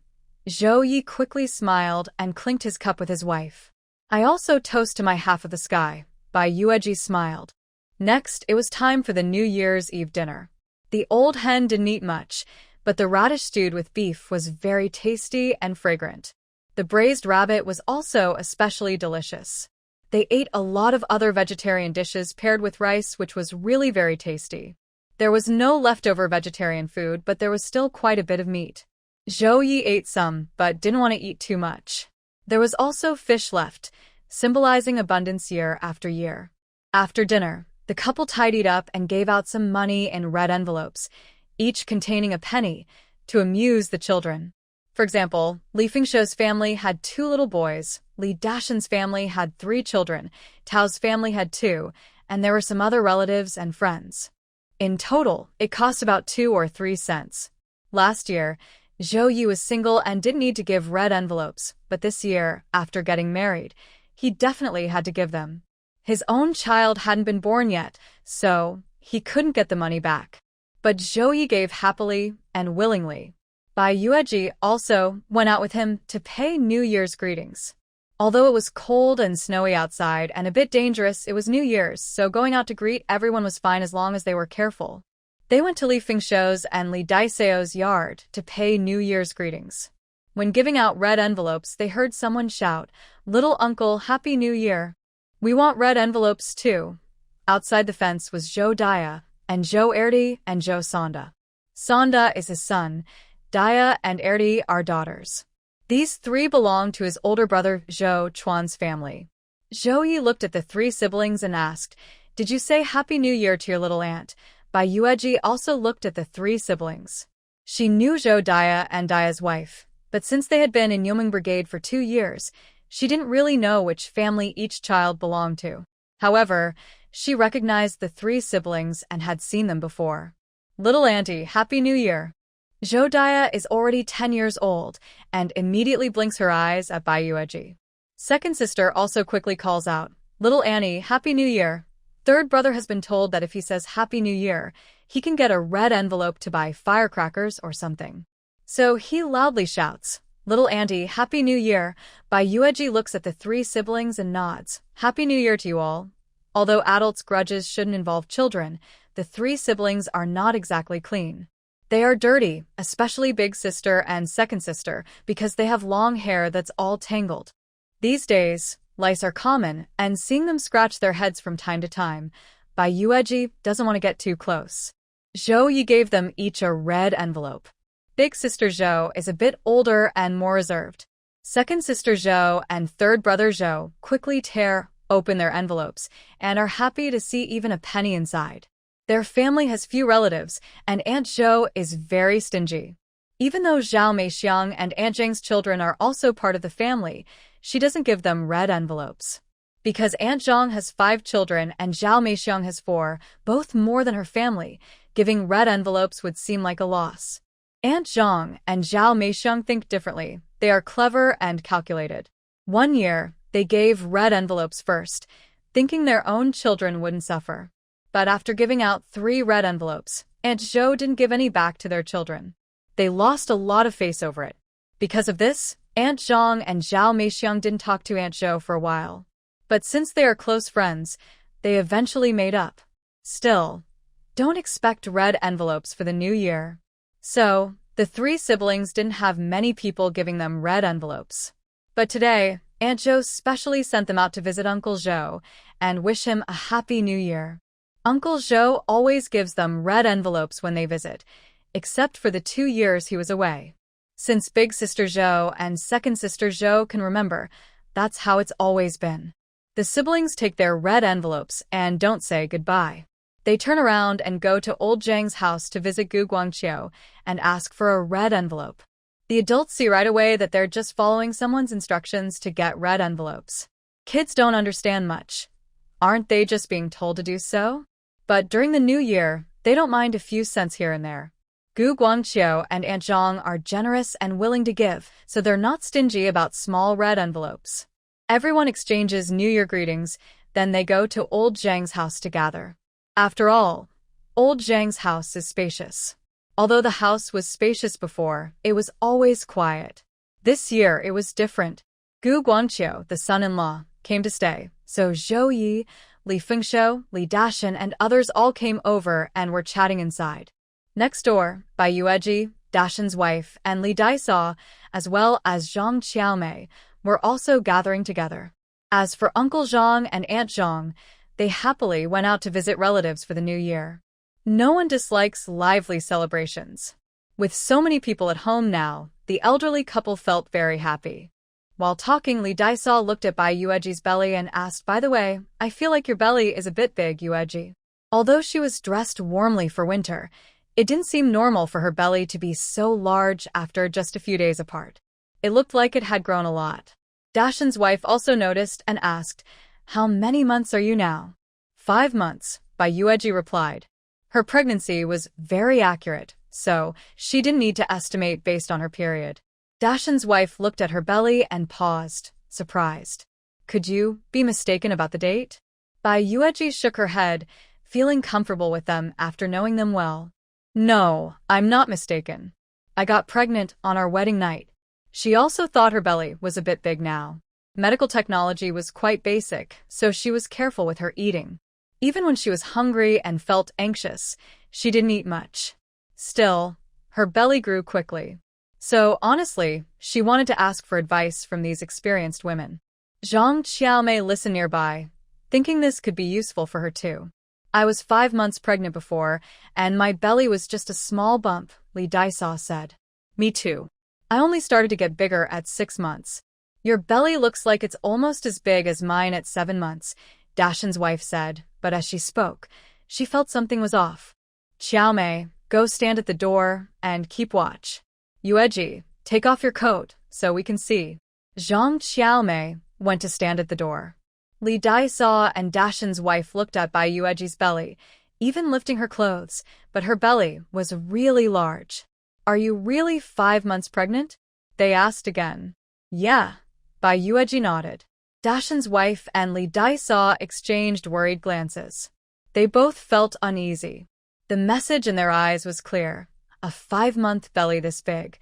Zhou Ye quickly smiled and clinked his cup with his wife. I also toast to my half of the sky. Bai Yueji smiled. Next, it was time for the New Year's Eve dinner. The old hen didn't eat much, but the radish stewed with beef was very tasty and fragrant. The braised rabbit was also especially delicious. They ate a lot of other vegetarian dishes paired with rice, which was really very tasty. There was no leftover vegetarian food, but there was still quite a bit of meat. Zhou Ye ate some, but didn't want to eat too much. There was also fish left, symbolizing abundance year after year. After dinner, the couple tidied up and gave out some money in red envelopes, each containing a penny, to amuse the children. For example, Li Fengshou's family had 2 little boys, Li Dashan's family had 3 children, Tao's family had 2, and there were some other relatives and friends. In total, it cost about 2 or 3 cents. Last year, Zhou Ye was single and didn't need to give red envelopes, but this year, after getting married, he definitely had to give them. His own child hadn't been born yet, so he couldn't get the money back. But Zhou Ye gave happily and willingly. Bai Yueji also went out with him to pay New Year's greetings. Although it was cold and snowy outside and a bit dangerous, it was New Year's, so going out to greet everyone was fine as long as they were careful. They went to Li Fengshou's and Li Daiseo's yard to pay New Year's greetings. When giving out red envelopes, they heard someone shout, "Little uncle, Happy New Year." "We want red envelopes too." Outside the fence was Zhou Daya, and Zhou Erdi and Zhou Sonda. Sonda is his son, Daya and Erdi are daughters. These 3 belong to his older brother Zhou Chuan's family. Zhou Ye looked at the 3 siblings and asked, "Did you say Happy New Year to your little aunt?" Bai Yueji also looked at the 3 siblings. She knew Zhou Daya and Daya's wife, but since they had been in Yoming Brigade for 2 years, she didn't really know which family each child belonged to. However, she recognized the 3 siblings and had seen them before. "Little auntie, Happy New Year." Zhou Daya is already 10 years old and immediately blinks her eyes at Bai Yueji. Second sister also quickly calls out, "Little Annie, Happy New Year." Third brother has been told that if he says Happy New Year, he can get a red envelope to buy firecrackers or something. So he loudly shouts, "Little auntie, Happy New Year." Bai Yueji looks at the 3 siblings and nods, "Happy New Year to you all." Although adults' grudges shouldn't involve children, the 3 siblings are not exactly clean. They are dirty, especially big sister and second sister, because they have long hair that's all tangled. These days, lice are common, and seeing them scratch their heads from time to time, Bai Yueji doesn't want to get too close. Zhou Ye gave them each a red envelope. Big sister Zhou is a bit older and more reserved. Second sister Zhou and third brother Zhou quickly tear open their envelopes and are happy to see even a penny inside. Their family has few relatives, and Aunt Zhou is very stingy. Even though Zhao Meixiang and Aunt Zheng's children are also part of the family, she doesn't give them red envelopes. Because Aunt Zhang has 5 children and Zhao Meixiang has 4, both more than her family, giving red envelopes would seem like a loss. Aunt Zhang and Zhao Meixiang think differently. They are clever and calculated. One year, they gave red envelopes first, thinking their own children wouldn't suffer. But after giving out 3 red envelopes, Aunt Zhou didn't give any back to their children. They lost a lot of face over it. Because of this, Aunt Zhang and Zhao Meixiang didn't talk to Aunt Zhou for a while. But since they are close friends, they eventually made up. Still, don't expect red envelopes for the new year. So, the three siblings didn't have many people giving them red envelopes. But today, Aunt Zhou specially sent them out to visit Uncle Zhou and wish him a happy new year. Uncle Zhou always gives them red envelopes when they visit, except for the 2 years he was away. Since big sister Zhou and second sister Zhou can remember, that's how it's always been. The siblings take their red envelopes and don't say goodbye. They turn around and go to old Zhang's house to visit Gu Guangqiu and ask for a red envelope. The adults see right away that they're just following someone's instructions to get red envelopes. Kids don't understand much. Aren't they just being told to do so? But during the new year, they don't mind a few cents here and there. Gu Guangqiu and Aunt Zhang are generous and willing to give, so they're not stingy about small red envelopes. Everyone exchanges New Year greetings, then they go to old Zhang's house to gather. After all, old Zhang's house is spacious. Although the house was spacious before, it was always quiet. This year it was different. Gu Guangqiu, the son-in-law, came to stay, so Zhou Ye, Li Fengshou, Li Dashan, and others all came over and were chatting inside. Next door, Bai Yueji, Dashan's wife, and Li Daisao, as well as Zhang Qiaomei, were also gathering together. As for Uncle Zhang and Aunt Zhang, they happily went out to visit relatives for the new year. No one dislikes lively celebrations. With so many people at home now, the elderly couple felt very happy. While talking, Li Daisao looked at Bai Yueji's belly and asked, "By the way, I feel like your belly is a bit big, Yueji." Although she was dressed warmly for winter, it didn't seem normal for her belly to be so large after just a few days apart. It looked like it had grown a lot. Dashan's wife also noticed and asked, "How many months are you now?" 5 months, Bai Yueji replied. Her pregnancy was very accurate, so she didn't need to estimate based on her period. Dashan's wife looked at her belly and paused, surprised. "Could you be mistaken about the date?" Bai Yueji shook her head, feeling comfortable with them after knowing them well. "No, I'm not mistaken. I got pregnant on our wedding night." She also thought her belly was a bit big now. Medical technology was quite basic, so she was careful with her eating. Even when she was hungry and felt anxious, she didn't eat much. Still, her belly grew quickly. So, honestly, she wanted to ask for advice from these experienced women. Zhang Qiaomei listened nearby, thinking this could be useful for her too. "I was 5 months pregnant before, and my belly was just a small bump," Li Daisao said. "Me too. I only started to get bigger at 6 months. Your belly looks like it's almost as big as mine at 7 months, Dashan's wife said, but as she spoke, she felt something was off. "Qiaomei, go stand at the door and keep watch. Yueji, take off your coat so we can see." Zhang Qiaomei went to stand at the door. Li Daisao and Dashan's wife looked at Bai Yueji's belly, even lifting her clothes, but her belly was really large. "Are you really 5 months pregnant?" they asked again. "Yeah," Bai Yueji nodded. Dashan's wife and Li Daisao exchanged worried glances. They both felt uneasy. The message in their eyes was clear. A 5-month belly this big.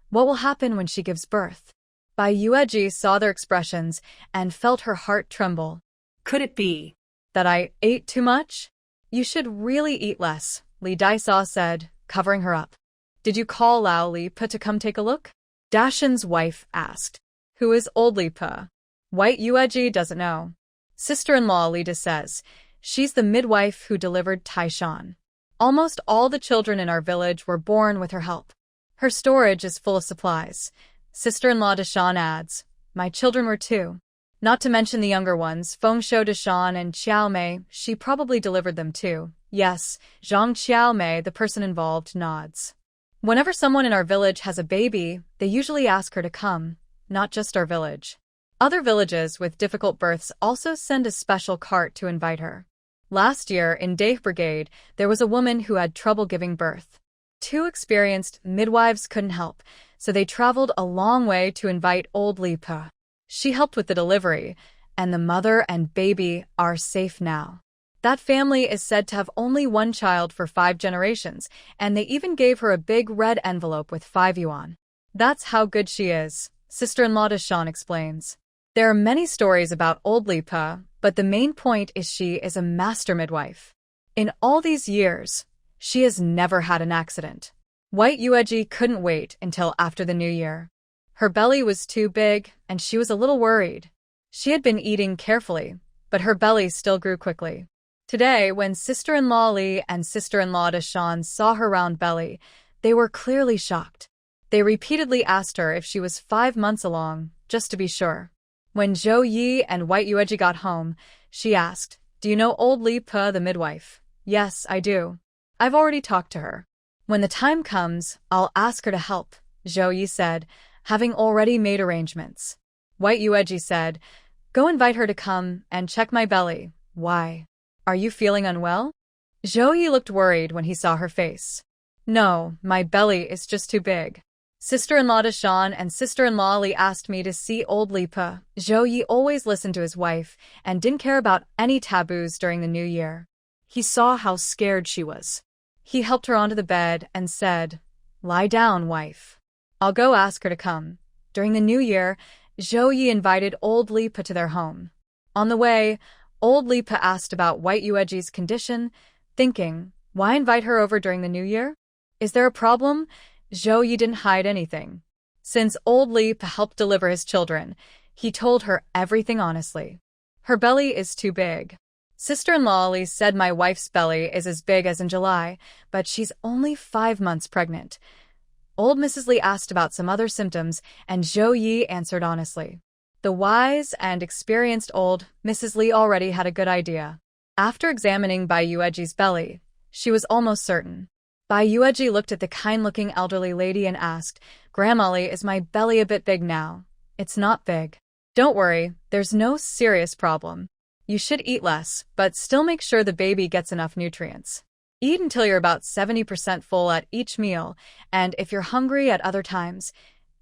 What will happen when she gives birth? Bai Yueji saw their expressions and felt her heart tremble. Could it be that I ate too much? You should really eat less, Li Daisao said, covering her up. Did you call Lao Li Pa to come take a look? Dashan's wife asked. Who is old Li Pa? White Yueji doesn't know. Sister-in-law Lida says. She's the midwife who delivered Taishan. Almost all the children in our village were born with her help. Her storage is full of supplies. Sister-in-law Dashan adds, my children were too. Not to mention the younger ones, Fengshu Dashan and Qiaomei, she probably delivered them too. Yes, Zhang Qiaomei, the person involved, nods. Whenever someone in our village has a baby, they usually ask her to come, not just our village. Other villages with difficult births also send a special cart to invite her. Last year, in Daeh Brigade, there was a woman who had trouble giving birth. 2 experienced midwives couldn't help, so they traveled a long way to invite old Li Pa. She helped with the delivery, and the mother and baby are safe now. That family is said to have only 1 child for 5 generations, and they even gave her a big red envelope with 5 yuan. That's how good she is, sister-in-law Deshawn explains. There are many stories about old Lipa, but the main point is she is a master midwife. In all these years, she has never had an accident. White Yueji couldn't wait until after the new year. Her belly was too big, and she was a little worried. She had been eating carefully, but her belly still grew quickly. Today, when sister-in-law Li and sister-in-law Deshawn saw her round belly, they were clearly shocked. They repeatedly asked her if she was 5 months along, just to be sure. When Zhao Ye and White Yueji got home, she asked, "Do you know old Li Pa, the midwife?" "Yes, I do. I've already talked to her. When the time comes, I'll ask her to help," Zhao Ye said, having already made arrangements. White Yueji said, "Go invite her to come and check my belly." "Why? Are you feeling unwell?" Zhao Ye looked worried when he saw her face. "No, my belly is just too big. Sister-in-law Deshawn and sister-in-law Li asked me to see old Lipa." Zhao Ye always listened to his wife and didn't care about any taboos during the new year. He saw how scared she was. He helped her onto the bed and said, "Lie down, wife. I'll go ask her to come." During the new year, Zhao Ye invited old Lipa to their home. On the way, old Lipa asked about White Yueji's condition, thinking, why invite her over during the new year? Is there a problem? Zhao Ye didn't hide anything. Since old Lipa helped deliver his children, he told her everything honestly. Her belly is too big. Sister-in-law Li said my wife's belly is as big as in July, but she's only 5 months pregnant. Old Mrs. Li asked about some other symptoms, and Zhao Ye answered honestly. The wise and experienced old Mrs. Li already had a good idea. After examining Bai Yueji's belly, she was almost certain. Bai Yueji looked at the kind-looking elderly lady and asked, "Grandma Li, is my belly a bit big now?" "It's not big. Don't worry, there's no serious problem. You should eat less, but still make sure the baby gets enough nutrients. Eat until you're about 70% full at each meal, and if you're hungry at other times,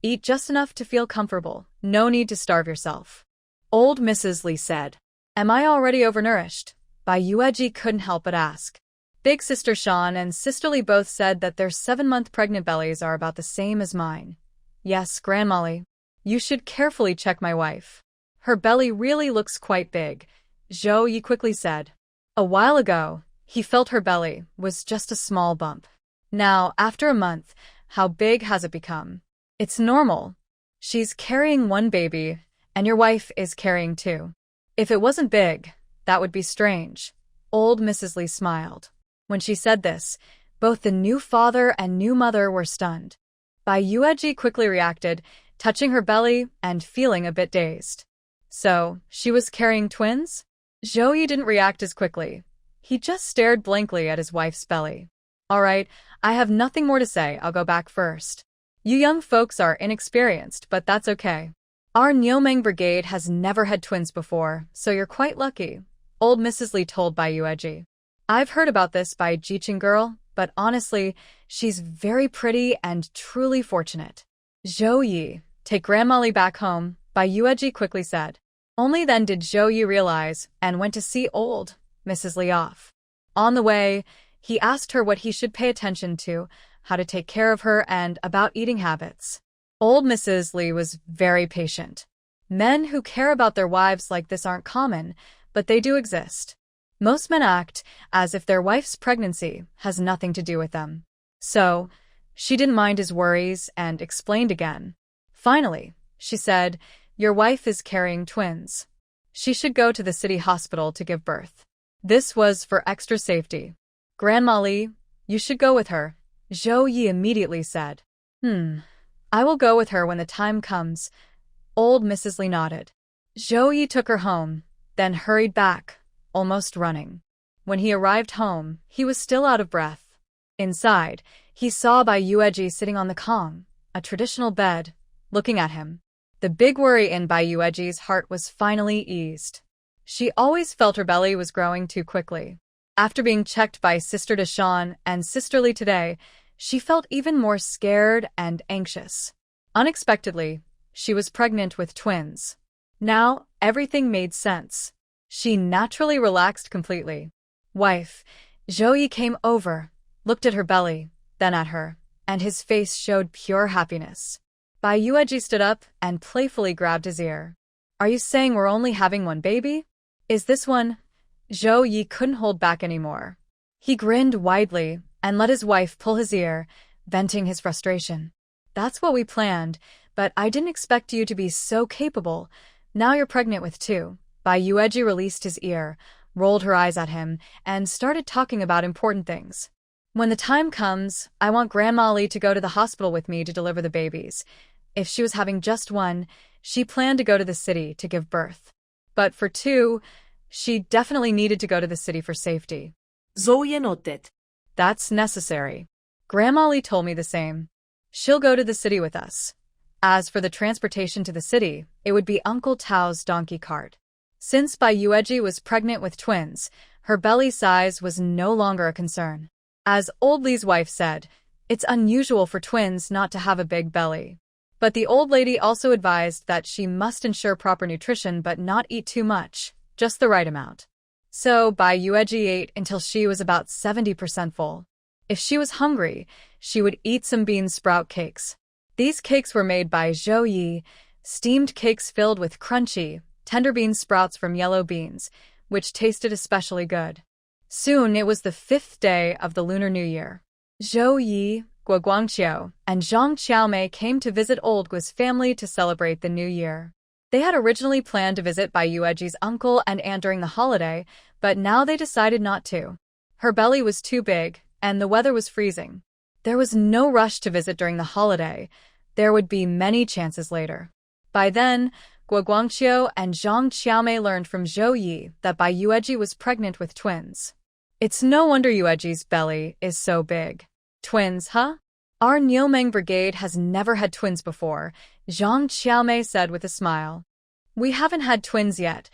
eat just enough to feel comfortable. No need to starve yourself." Old Mrs. Li said. "Am I already overnourished?" Bai Yueji couldn't help but ask. Big sister Shan and sister Li both said that their 7-month pregnant bellies are about the same as mine. "Yes, Grandma Li. You should carefully check my wife. Her belly really looks quite big," Zhao Ye quickly said. A while ago, he felt her belly was just a small bump. Now, after a month, how big has it become? "It's normal. She's carrying 1 baby, and your wife is carrying 2. If it wasn't big, that would be strange." Old Mrs. Li smiled. When she said this, both the new father and new mother were stunned. Bai Yueji quickly reacted, touching her belly and feeling a bit dazed. So, she was carrying twins? Zhao Ye didn't react as quickly. He just stared blankly at his wife's belly. "All right, I have nothing more to say. I'll go back first. You young folks are inexperienced, but that's okay. Our Niomeng brigade has never had twins before, so you're quite lucky," Old Mrs. Li told Bai Yueji. "I've heard about this Bai Jiqing girl, but honestly, she's very pretty and truly fortunate." "Zhao Ye, take Grandma Li back home," Bai Yueji quickly said. Only then did Zhao Ye realize and went to see old Mrs. Li off. On the way, he asked her what he should pay attention to, how to take care of her, and about eating habits. Old Mrs. Li was very patient. Men who care about their wives like this aren't common, but they do exist. Most men act as if their wife's pregnancy has nothing to do with them. So, she didn't mind his worries and explained again. Finally, she said, "Your wife is carrying twins. She should go to the city hospital to give birth. This was for extra safety. Grandma Li, you should go with her," Zhao Ye immediately said. I will go with her when the time comes." Old Mrs. Li nodded. Zhao Ye took her home, then hurried back, almost running. When he arrived home, he was still out of breath. Inside, he saw Bai Yueji sitting on the kong, a traditional bed, looking at him. The big worry in Bai Yueji's heart was finally eased. She always felt her belly was growing too quickly. After being checked by Sister Deshawn and Sister Li today, she felt even more scared and anxious. Unexpectedly, she was pregnant with twins. Now, everything made sense. She naturally relaxed completely. "Wife," Zhao Ye came over, looked at her belly, then at her, and his face showed pure happiness. Bai Yueji stood up and playfully grabbed his ear. Are you saying we're only having one baby? Is this one? Zhao Ye couldn't hold back anymore. He grinned widely and let his wife pull his ear, venting his frustration. That's what we planned, but I didn't expect you to be so capable. Now you're pregnant with two. Bai Yueji released his ear, rolled her eyes at him, and started talking about important things. When the time comes, I want Grandma Li to go to the hospital with me to deliver the babies. If she was having just one, she planned to go to the city to give birth. But for two, she definitely needed to go to the city for safety. Zhao Ye nodded. That's necessary. Grandma Li told me the same. She'll go to the city with us. As for the transportation to the city, it would be Uncle Tao's donkey cart. Since Bai Yueji was pregnant with twins, her belly size was no longer a concern. As old Li's wife said, it's unusual for twins not to have a big belly. But the old lady also advised that she must ensure proper nutrition but not eat too much, just the right amount. So Bai Yueji ate until she was about 70% full. If she was hungry, she would eat some bean sprout cakes. These cakes were made by Zhao Ye, steamed cakes filled with crunchy, tender bean sprouts from yellow beans, which tasted especially good. Soon it was the 5th day of the Lunar New Year. Zhao Ye, Guo Guangqiu, and Zhang Xiaomei came to visit Old Guo's family to celebrate the New Year. They had originally planned to visit Bai Yueji's uncle and aunt during the holiday, but now they decided not to. Her belly was too big, and the weather was freezing. There was no rush to visit during the holiday. There would be many chances later. By then, Guo Guangqiu and Zhang Xiaomei learned from Zhao Ye that Bai Yueji was pregnant with twins. It's no wonder Yueji's belly is so big. Twins, huh? Our Niumeng brigade has never had twins before, Zhang Xiaomei said with a smile. We haven't had twins yet,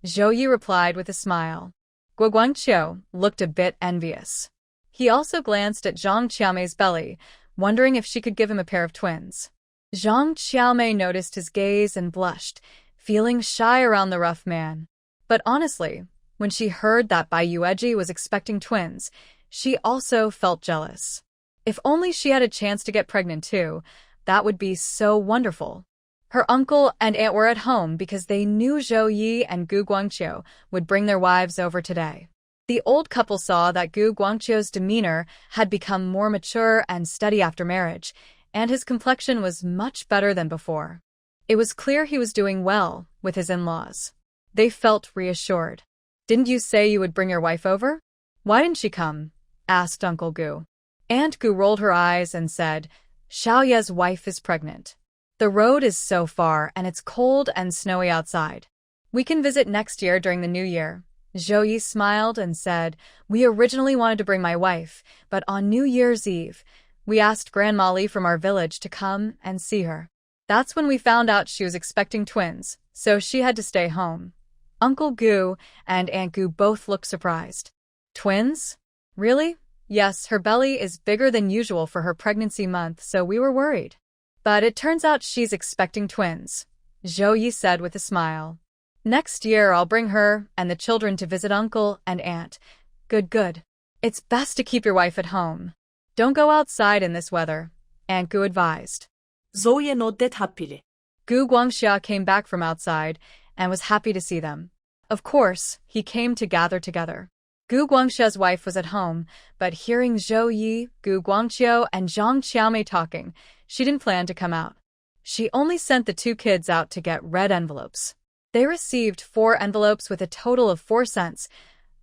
Zhao Ye replied with a smile. Guo Guangqiu looked a bit envious. He also glanced at Zhang Xiaomei's belly, wondering if she could give him a pair of twins. Zhang Xiaomei noticed his gaze and blushed, feeling shy around the rough man. But honestly, when she heard that Bai Yueji was expecting twins, she also felt jealous. If only she had a chance to get pregnant too, that would be so wonderful. Her uncle and aunt were at home because they knew Zhao Ye and Guo Guangqiu would bring their wives over today. The old couple saw that Guo Guangqiu's demeanor had become more mature and steady after marriage, and his complexion was much better than before. It was clear he was doing well with his in-laws. They felt reassured. Didn't you say you would bring your wife over? Why didn't she come? Asked Uncle Guo. Aunt Guo rolled her eyes and said, Xiao Ye's wife is pregnant. The road is so far and it's cold and snowy outside. We can visit next year during the New Year. Zhao Ye smiled and said, We originally wanted to bring my wife, but on New Year's Eve, we asked Grandma Li from our village to come and see her. That's when we found out she was expecting twins, so she had to stay home. Uncle Guo and Aunt Guo both looked surprised. Twins? Really? Yes, her belly is bigger than usual for her pregnancy month, so we were worried. But it turns out she's expecting twins, Zhao Ye said with a smile. Next year I'll bring her and the children to visit uncle and aunt. Good. It's best to keep your wife at home. Don't go outside in this weather, Aunt Guo advised. Zhao Ye nodded happily. Guo Guangxia came back from outside and was happy to see them. Of course, he came to gather together. Guo Guangxia's wife was at home, but hearing Zhao Ye, Guo Guangqiu, and Zhang Xiaomei talking, she didn't plan to come out. She only sent the two kids out to get red envelopes. They received 4 envelopes with a total of 4 cents,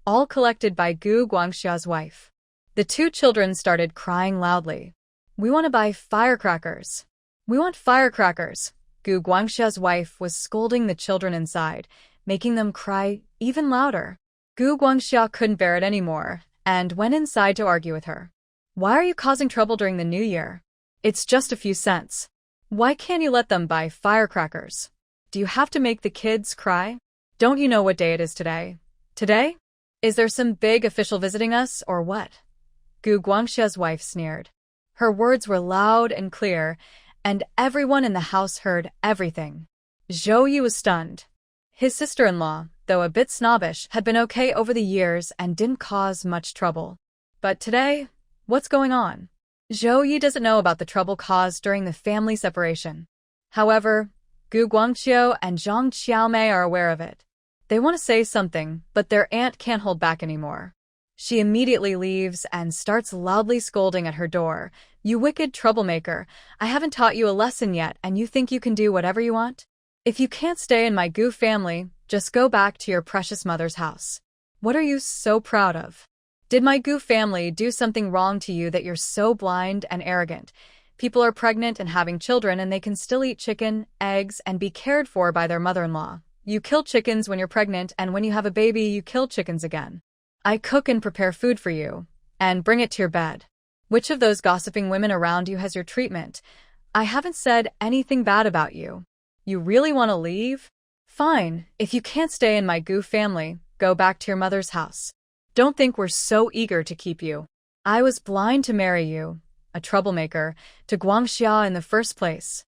all collected by Guo Guangxia's wife. The 2 children started crying loudly. We want to buy firecrackers. We want firecrackers. Guo Guangxia's wife was scolding the children inside, making them cry even louder. Guo Guangxia couldn't bear it anymore and went inside to argue with her. Why are you causing trouble during the New Year? It's just a few cents. Why can't you let them buy firecrackers? Do you have to make the kids cry? Don't you know what day it is today? Today? Is there some big official visiting us or what? Guo Guangxia's wife sneered. Her words were loud and clear, and everyone in the house heard everything. Zhao Ye was stunned. His sister-in-law, though a bit snobbish, had been okay over the years and didn't cause much trouble. But today, what's going on? Zhao Ye doesn't know about the trouble caused during the family separation. However, Gu Guangqiu and Zhang Xiaomei are aware of it. They want to say something, but their aunt can't hold back anymore. She immediately leaves and starts loudly scolding at her door. "You wicked troublemaker, I haven't taught you a lesson yet and you think you can do whatever you want? If you can't stay in my Gu family, just go back to your precious mother's house. What are you so proud of? Did my Gu family do something wrong to you that you're so blind and arrogant? People are pregnant and having children and they can still eat chicken, eggs, and be cared for by their mother-in-law. You kill chickens when you're pregnant, and when you have a baby, you kill chickens again. I cook and prepare food for you, and bring it to your bed. Which of those gossiping women around you has your treatment? I haven't said anything bad about you. You really want to leave? Fine, if you can't stay in my Gu family, go back to your mother's house. Don't think we're so eager to keep you. I was blind to marry you, a troublemaker, to Guangxia in the first place."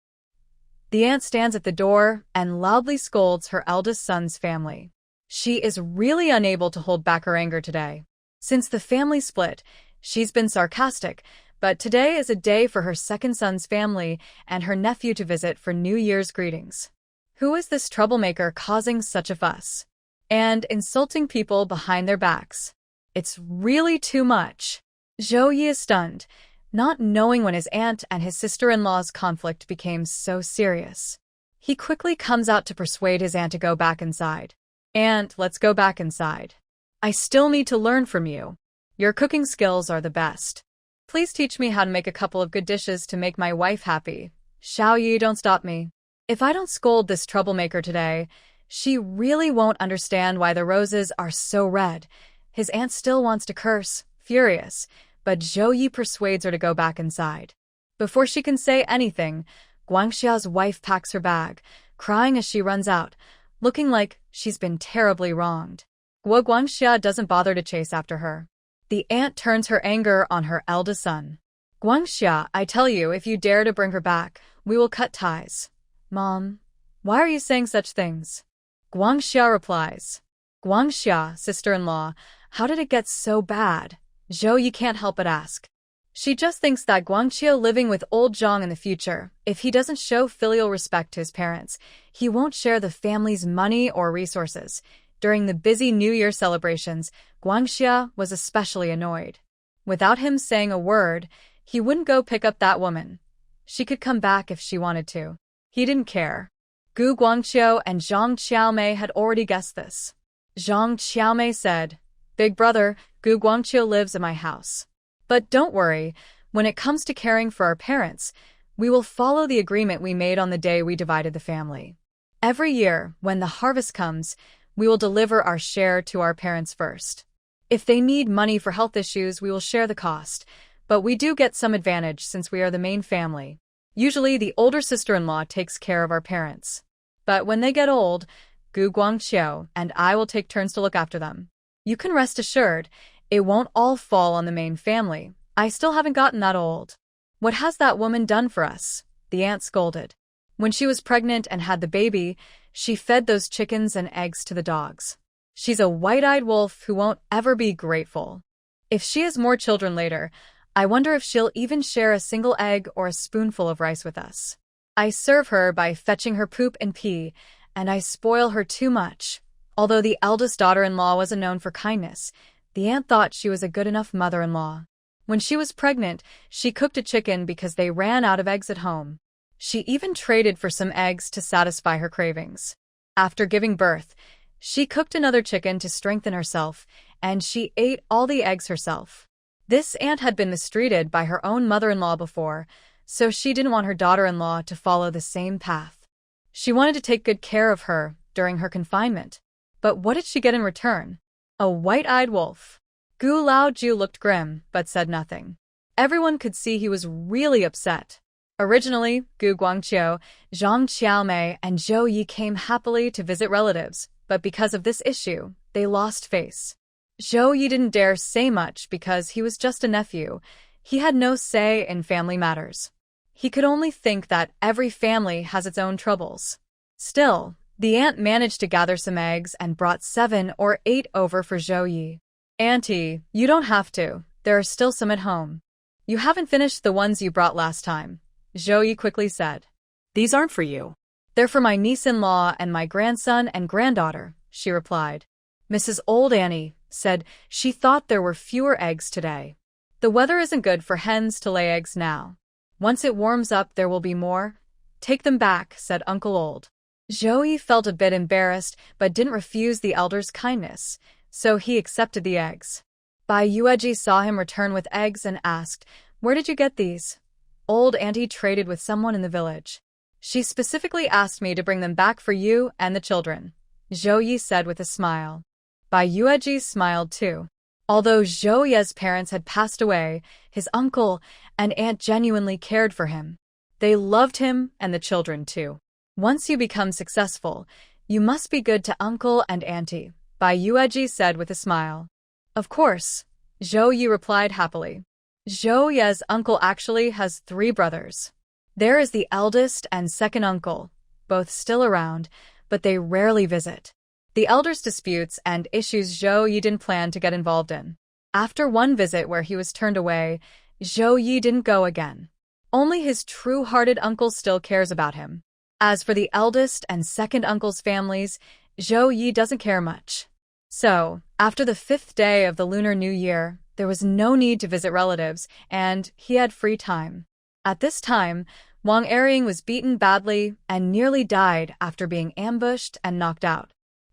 The aunt stands at the door and loudly scolds her eldest son's family. She is really unable to hold back her anger today. Since the family split, she's been sarcastic, but today is a day for her second son's family and her nephew to visit for New Year's greetings. Who is this troublemaker causing such a fuss? And insulting people behind their backs. It's really too much. Zhao Ye is stunned, not knowing when his aunt and his sister-in-law's conflict became so serious. He quickly comes out to persuade his aunt to go back inside. "Aunt, let's go back inside. I still need to learn from you. Your cooking skills are the best. Please teach me how to make a couple of good dishes to make my wife happy. Zhao Ye, don't stop me. If I don't scold this troublemaker today, she really won't understand why the roses are so red." His aunt still wants to curse, furious, but Zhao Ye persuades her to go back inside. Before she can say anything, Guangxia's wife packs her bag, crying as she runs out, looking like she's been terribly wronged. Guangxia doesn't bother to chase after her. The aunt turns her anger on her eldest son. "Guangxia, I tell you, if you dare to bring her back, we will cut ties." "Mom, why are you saying such things?" Guangxia replies. "Guangxia, sister-in-law, how did it get so bad?" Zhao Ye can't help but ask. She just thinks that Guangxia living with old Zhang in the future, if he doesn't show filial respect to his parents, he won't share the family's money or resources. During the busy New Year celebrations, Guangxia was especially annoyed. Without him saying a word, he wouldn't go pick up that woman. She could come back if she wanted to. He didn't care. Gu Guangqiu and Zhang Xiaomei had already guessed this. Zhang Xiaomei said, "Big brother, Gu Guangqiu lives in my house. But don't worry, when it comes to caring for our parents, we will follow the agreement we made on the day we divided the family. Every year, when the harvest comes, we will deliver our share to our parents first. If they need money for health issues, we will share the cost, but we do get some advantage since we are the main family. Usually, the older sister-in-law takes care of our parents. But when they get old, Gu Guangqiu and I will take turns to look after them. You can rest assured, it won't all fall on the main family. I still haven't gotten that old." "What has that woman done for us?" the aunt scolded. "When she was pregnant and had the baby, she fed those chickens and eggs to the dogs. She's a white-eyed wolf who won't ever be grateful. If she has more children later, I wonder if she'll even share a single egg or a spoonful of rice with us. I serve her by fetching her poop and pee, and I spoil her too much." Although the eldest daughter-in-law wasn't known for kindness, the aunt thought she was a good enough mother-in-law. When she was pregnant, she cooked a chicken because they ran out of eggs at home. She even traded for some eggs to satisfy her cravings. After giving birth, she cooked another chicken to strengthen herself, and she ate all the eggs herself. This aunt had been mistreated by her own mother-in-law before, so she didn't want her daughter-in-law to follow the same path. She wanted to take good care of her during her confinement. But what did she get in return? A white-eyed wolf. Gu Laoju looked grim, but said nothing. Everyone could see he was really upset. Originally, Gu Guangqiu, Zhang Xiaomei, and Zhao Ye came happily to visit relatives, but because of this issue, they lost face. Zhao Ye didn't dare say much because he was just a nephew. He had no say in family matters. He could only think that every family has its own troubles. Still, the aunt managed to gather some eggs and brought 7 or 8 over for Zhao Ye. "Auntie, you don't have to. There are still some at home. You haven't finished the ones you brought last time," Zhao Ye quickly said. These aren't for you. They're for my niece-in-law and my grandson and granddaughter, she replied. Mrs. Old Annie said she thought there were fewer eggs today. The weather isn't good for hens to lay eggs now. Once it warms up, there will be more. Take them back, said Uncle Old. Zhao Ye felt a bit embarrassed, but didn't refuse the elder's kindness, so he accepted the eggs. Bai Yueji saw him return with eggs and asked, "Where did you get these?" Old Auntie traded with someone in the village. She specifically asked me to bring them back for you and the children, Zhao Ye said with a smile. Bai Yueji smiled too. Although Zhao Ye's parents had passed away, his uncle and aunt genuinely cared for him. They loved him and the children too. Once you become successful, you must be good to uncle and auntie, Bai Yueji said with a smile. Of course, Zhao Ye replied happily. Zhao Ye's uncle actually has 3 brothers. There is the eldest and second uncle, both still around, but they rarely visit. The elder's disputes and issues Zhao Ye didn't plan to get involved in. After one visit where he was turned away, Zhao Ye didn't go again. Only his true-hearted uncle still cares about him. As for the eldest and second uncle's families, Zhao Ye doesn't care much. So, after the 5th day of the Lunar New Year, there was no need to visit relatives, and he had free time. At this time, Wang Erying was beaten badly and nearly died after being ambushed and knocked out.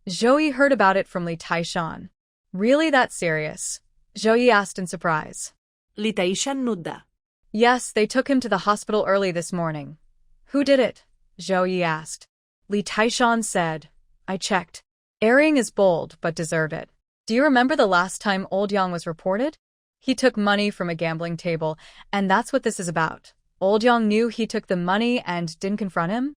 Zhao Ye heard about it from Li Taishan. Really that serious? Zhao Ye asked in surprise. Li Taishan nudda. Yes, they took him to the hospital early this morning. Who did it? Zhao Ye asked. Li Taishan said, I checked. Erying is bold, but deserved it. Do you remember the last time Old Yang was reported? He took money from a gambling table, and that's what this is about. Old Yang knew he took the money and didn't confront him?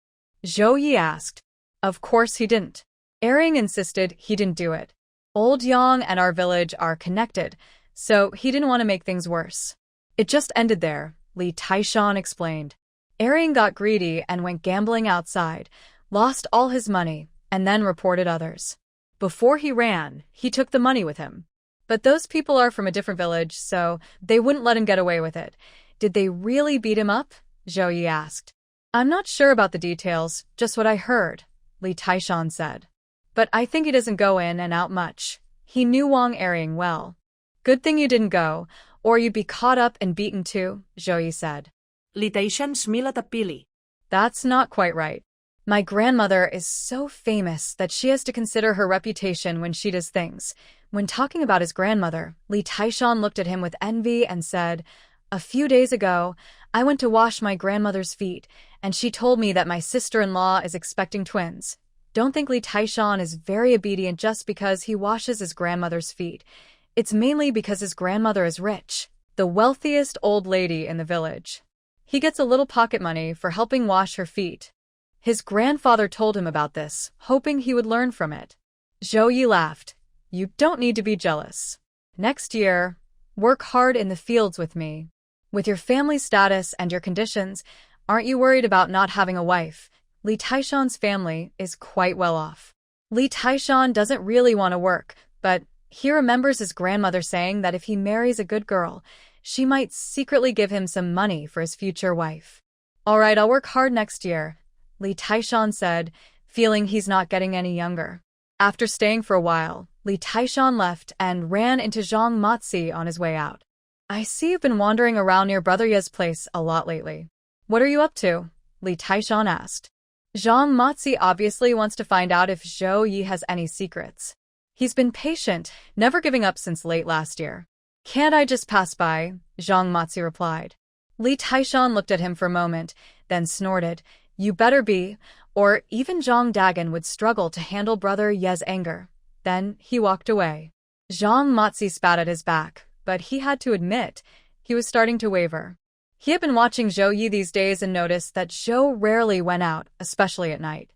Zhao Ye asked. Of course he didn't. Erying insisted he didn't do it. Old Yang and our village are connected, so he didn't want to make things worse. It just ended there, Li Taishan explained. Erying got greedy and went gambling outside, lost all his money, and then reported others. Before he ran, he took the money with him. But those people are from a different village, so they wouldn't let him get away with it. Did they really beat him up? Zhao Ye asked. I'm not sure about the details, just what I heard, Li Taishan said. But I think he doesn't go in and out much. He knew Wang Erying well. Good thing you didn't go, or you'd be caught up and beaten too, Zhao Ye said. Li Taishan smila tapili. That's not quite right. My grandmother is so famous that she has to consider her reputation when she does things. When talking about his grandmother, Li Taishan looked at him with envy and said, A few days ago, I went to wash my grandmother's feet, and she told me that my sister-in-law is expecting twins. Don't think Li Taishan is very obedient just because he washes his grandmother's feet. It's mainly because his grandmother is rich, the wealthiest old lady in the village. He gets a little pocket money for helping wash her feet. His grandfather told him about this, hoping he would learn from it. Zhao Ye laughed. You don't need to be jealous. Next year, work hard in the fields with me. With your family status and your conditions, aren't you worried about not having a wife? Li Taishan's family is quite well off. Li Taishan doesn't really want to work, but he remembers his grandmother saying that if he marries a good girl, she might secretly give him some money for his future wife. All right, I'll work hard next year, Li Taishan said, feeling he's not getting any younger. After staying for a while, Li Taishan left and ran into Zhang Matzi on his way out. I see you've been wandering around near Brother Ye's place a lot lately. What are you up to? Li Taishan asked. Zhang Matzi obviously wants to find out if Zhao Ye has any secrets. He's been patient, never giving up since late last year. Can't I just pass by? Zhang Matzi replied. Li Taishan looked at him for a moment, then snorted, You better be, or even Zhang Dagan would struggle to handle Brother Ye's anger. Then he walked away. Zhang Matzi spat at his back, but he had to admit, he was starting to waver. He had been watching Zhao Ye these days and noticed that Zhao rarely went out, especially at night.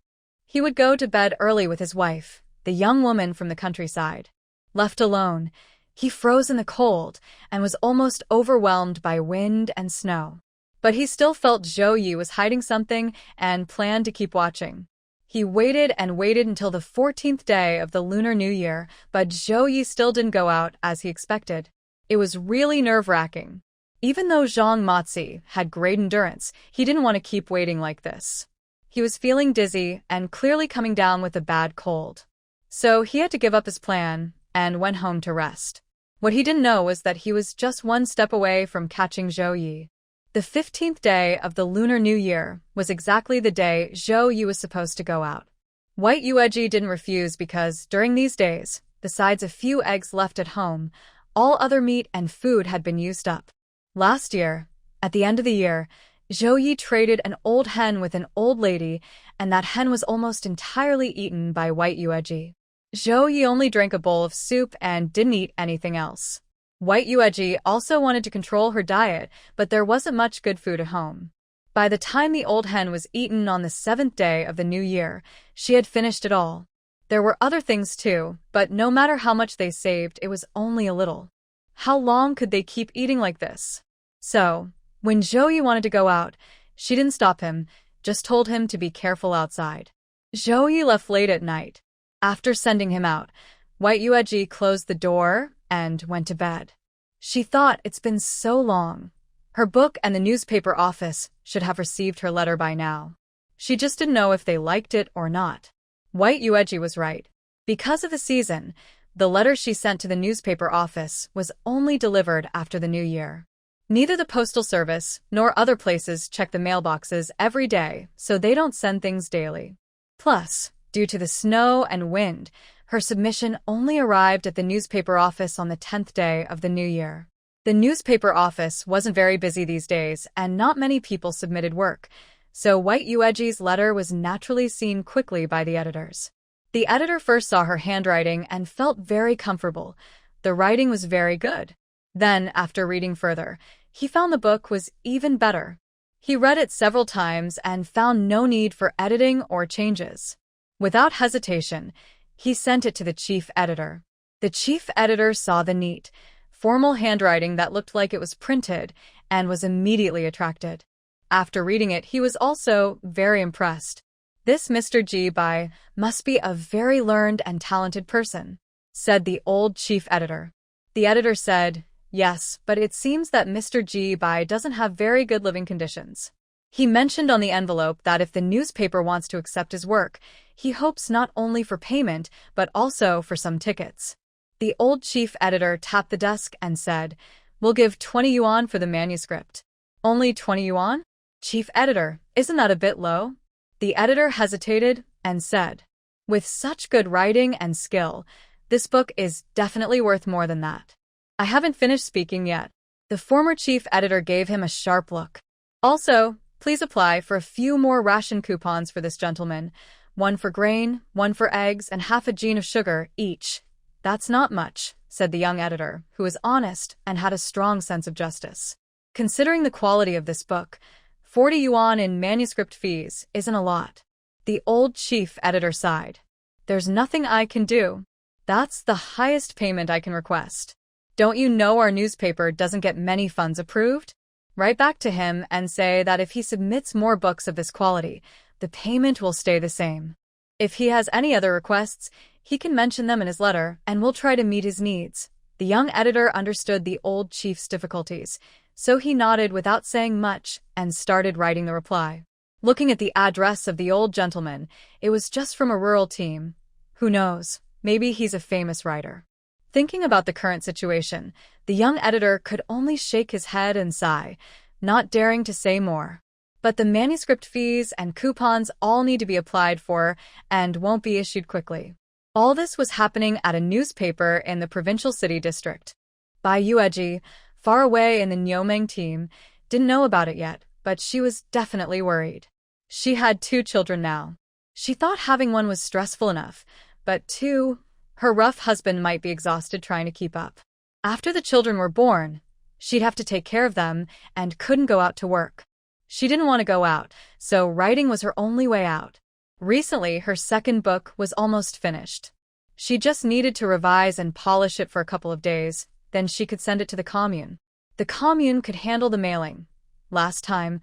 He would go to bed early with his wife, the young woman from the countryside. Left alone, he froze in the cold and was almost overwhelmed by wind and snow. But he still felt Zhao Ye was hiding something and planned to keep watching. He waited and waited until the 14th day of the Lunar New Year, but Zhao Ye still didn't go out as he expected. It was really nerve-wracking. Even though Zhang Matzi had great endurance, he didn't want to keep waiting like this. He was feeling dizzy and clearly coming down with a bad cold. So he had to give up his plan and went home to rest. What he didn't know was that he was just one step away from catching Zhao Ye. The 15th day of the Lunar New Year was exactly the day Zhao Ye was supposed to go out. White Yueji didn't refuse because, during these days, besides a few eggs left at home, all other meat and food had been used up. Last year, at the end of the year, Zhao Ye traded an old hen with an old lady, and that hen was almost entirely eaten by White Yueji. Zhao Ye only drank a bowl of soup and didn't eat anything else. White Yueji also wanted to control her diet, but there wasn't much good food at home. By the time the old hen was eaten on the 7th day of the new year, she had finished it all. There were other things too, but no matter how much they saved, it was only a little. How long could they keep eating like this? So, when Zhao Ye wanted to go out, she didn't stop him, just told him to be careful outside. Zhao Ye left late at night. After sending him out, White Yueji closed the door and went to bed. She thought it's been so long. Her book and the newspaper office should have received her letter by now. She just didn't know if they liked it or not. White Yueji was right. Because of the season, the letter she sent to the newspaper office was only delivered after the new year. Neither the postal service nor other places check the mailboxes every day, so they don't send things daily. Plus, due to the snow and wind, her submission only arrived at the newspaper office on the 10th day of the new year. The newspaper office wasn't very busy these days, and not many people submitted work, so White Yueji's letter was naturally seen quickly by the editors. The editor first saw her handwriting and felt very comfortable. The writing was very good. Then, after reading further, he found the book was even better. He read it several times and found no need for editing or changes. Without hesitation, he sent it to the chief editor. The chief editor saw the neat, formal handwriting that looked like it was printed and was immediately attracted. After reading it, he was also very impressed. This Mr. Ji Bai must be a very learned and talented person, said the old chief editor. The editor said, yes, but it seems that Mr. Ji Bai doesn't have very good living conditions. He mentioned on the envelope that if the newspaper wants to accept his work, he hopes not only for payment, but also for some tickets. The old chief editor tapped the desk and said, we'll give 20 yuan for the manuscript. Only 20 yuan? Chief editor, isn't that a bit low? The editor hesitated and said, with such good writing and skill, this book is definitely worth more than that. I haven't finished speaking yet. The former chief editor gave him a sharp look. Also, please apply for a few more ration coupons for this gentleman, one for grain, one for eggs, and half a gene of sugar each. That's not much, said the young editor, who was honest and had a strong sense of justice. Considering the quality of this book, 40 yuan in manuscript fees isn't a lot. The old chief editor sighed. There's nothing I can do. That's the highest payment I can request. Don't you know our newspaper doesn't get many funds approved? Write back to him and say that if he submits more books of this quality, the payment will stay the same. If he has any other requests, he can mention them in his letter, and we'll try to meet his needs. The young editor understood the old chief's difficulties, so he nodded without saying much and started writing the reply. Looking at the address of the old gentleman, it was just from a rural team. Who knows, maybe he's a famous writer. Thinking about the current situation, the young editor could only shake his head and sigh, not daring to say more. But the manuscript fees and coupons all need to be applied for and won't be issued quickly. All this was happening at a newspaper in the provincial city district. Bai Yueji, far away in the Nyomeng team, didn't know about it yet, but she was definitely worried. She had 2 children now. She thought having one was stressful enough, but 2, her rough husband might be exhausted trying to keep up. After the children were born, she'd have to take care of them and couldn't go out to work. She didn't want to go out, so writing was her only way out. Recently, her second book was almost finished. She just needed to revise and polish it for a couple of days, then she could send it to the commune. The commune could handle the mailing. Last time,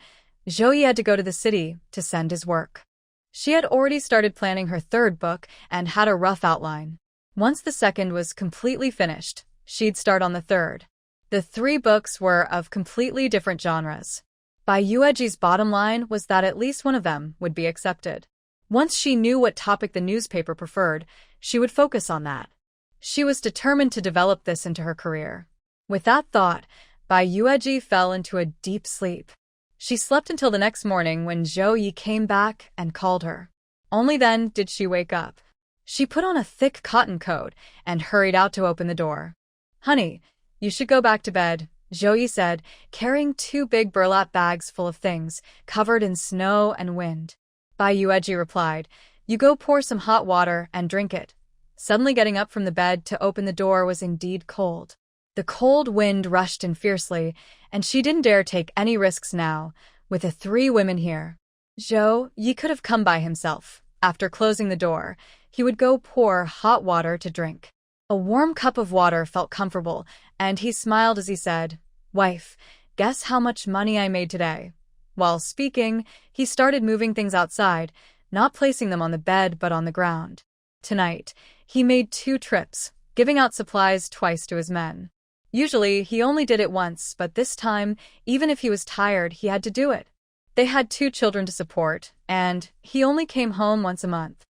Zhao Ye had to go to the city to send his work. She had already started planning her third book and had a rough outline. Once the second was completely finished, she'd start on the third. The 3 books were of completely different genres. Bai Yueji's bottom line was that at least one of them would be accepted. Once she knew what topic the newspaper preferred, she would focus on that. She was determined to develop this into her career. With that thought, Bai Yueji fell into a deep sleep. She slept until the next morning when Zhao Ye came back and called her. Only then did she wake up. She put on a thick cotton coat and hurried out to open the door. "Honey, you should go back to bed," Zhao Ye said, carrying 2 big burlap bags full of things, covered in snow and wind. Bai Yueji replied, "You go pour some hot water and drink it." Suddenly getting up from the bed to open the door was indeed cold. The cold wind rushed in fiercely, and she didn't dare take any risks now, with the 3 women here. Zhao Ye could have come by himself. After closing the door, he would go pour hot water to drink. A warm cup of water felt comfortable, and he smiled as he said, "Wife, guess how much money I made today?" While speaking, he started moving things outside, not placing them on the bed but on the ground. Tonight, he made 2 trips, giving out supplies twice to his men. Usually, he only did it once, but this time, even if he was tired, he had to do it. They had 2 children to support, and he only came home once a month.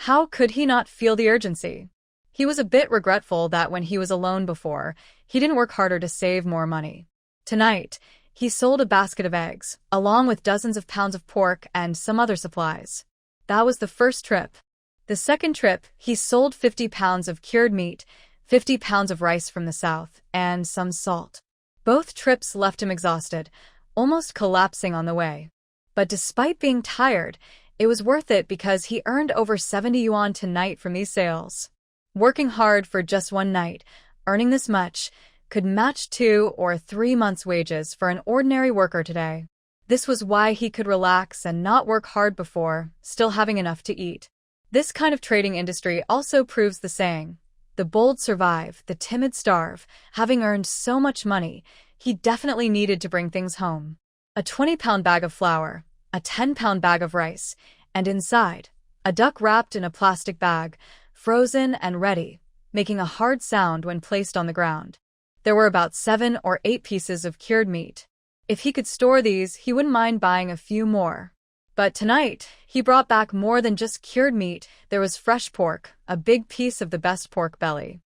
How could he not feel the urgency? He was a bit regretful that when he was alone before, he didn't work harder to save more money. Tonight, he sold a basket of eggs, along with dozens of pounds of pork and some other supplies. That was the first trip. The second trip, he sold 50 pounds of cured meat, 50 pounds of rice from the south, and some salt. Both trips left him exhausted, almost collapsing on the way. But despite being tired, it was worth it because he earned over 70 yuan tonight from these sales. Working hard for just one night, earning this much, could match 2 or 3 months' wages for an ordinary worker today. This was why he could relax and not work hard before, still having enough to eat. This kind of trading industry also proves the saying, "The bold survive, the timid starve." Having earned so much money, he definitely needed to bring things home. A 20-pound bag of flour, a 10-pound bag of rice, and inside, a duck wrapped in a plastic bag, frozen and ready, making a hard sound when placed on the ground. There were about 7 or 8 pieces of cured meat. If he could store these, he wouldn't mind buying a few more. But tonight, he brought back more than just cured meat. There was fresh pork, a big piece of the best pork belly.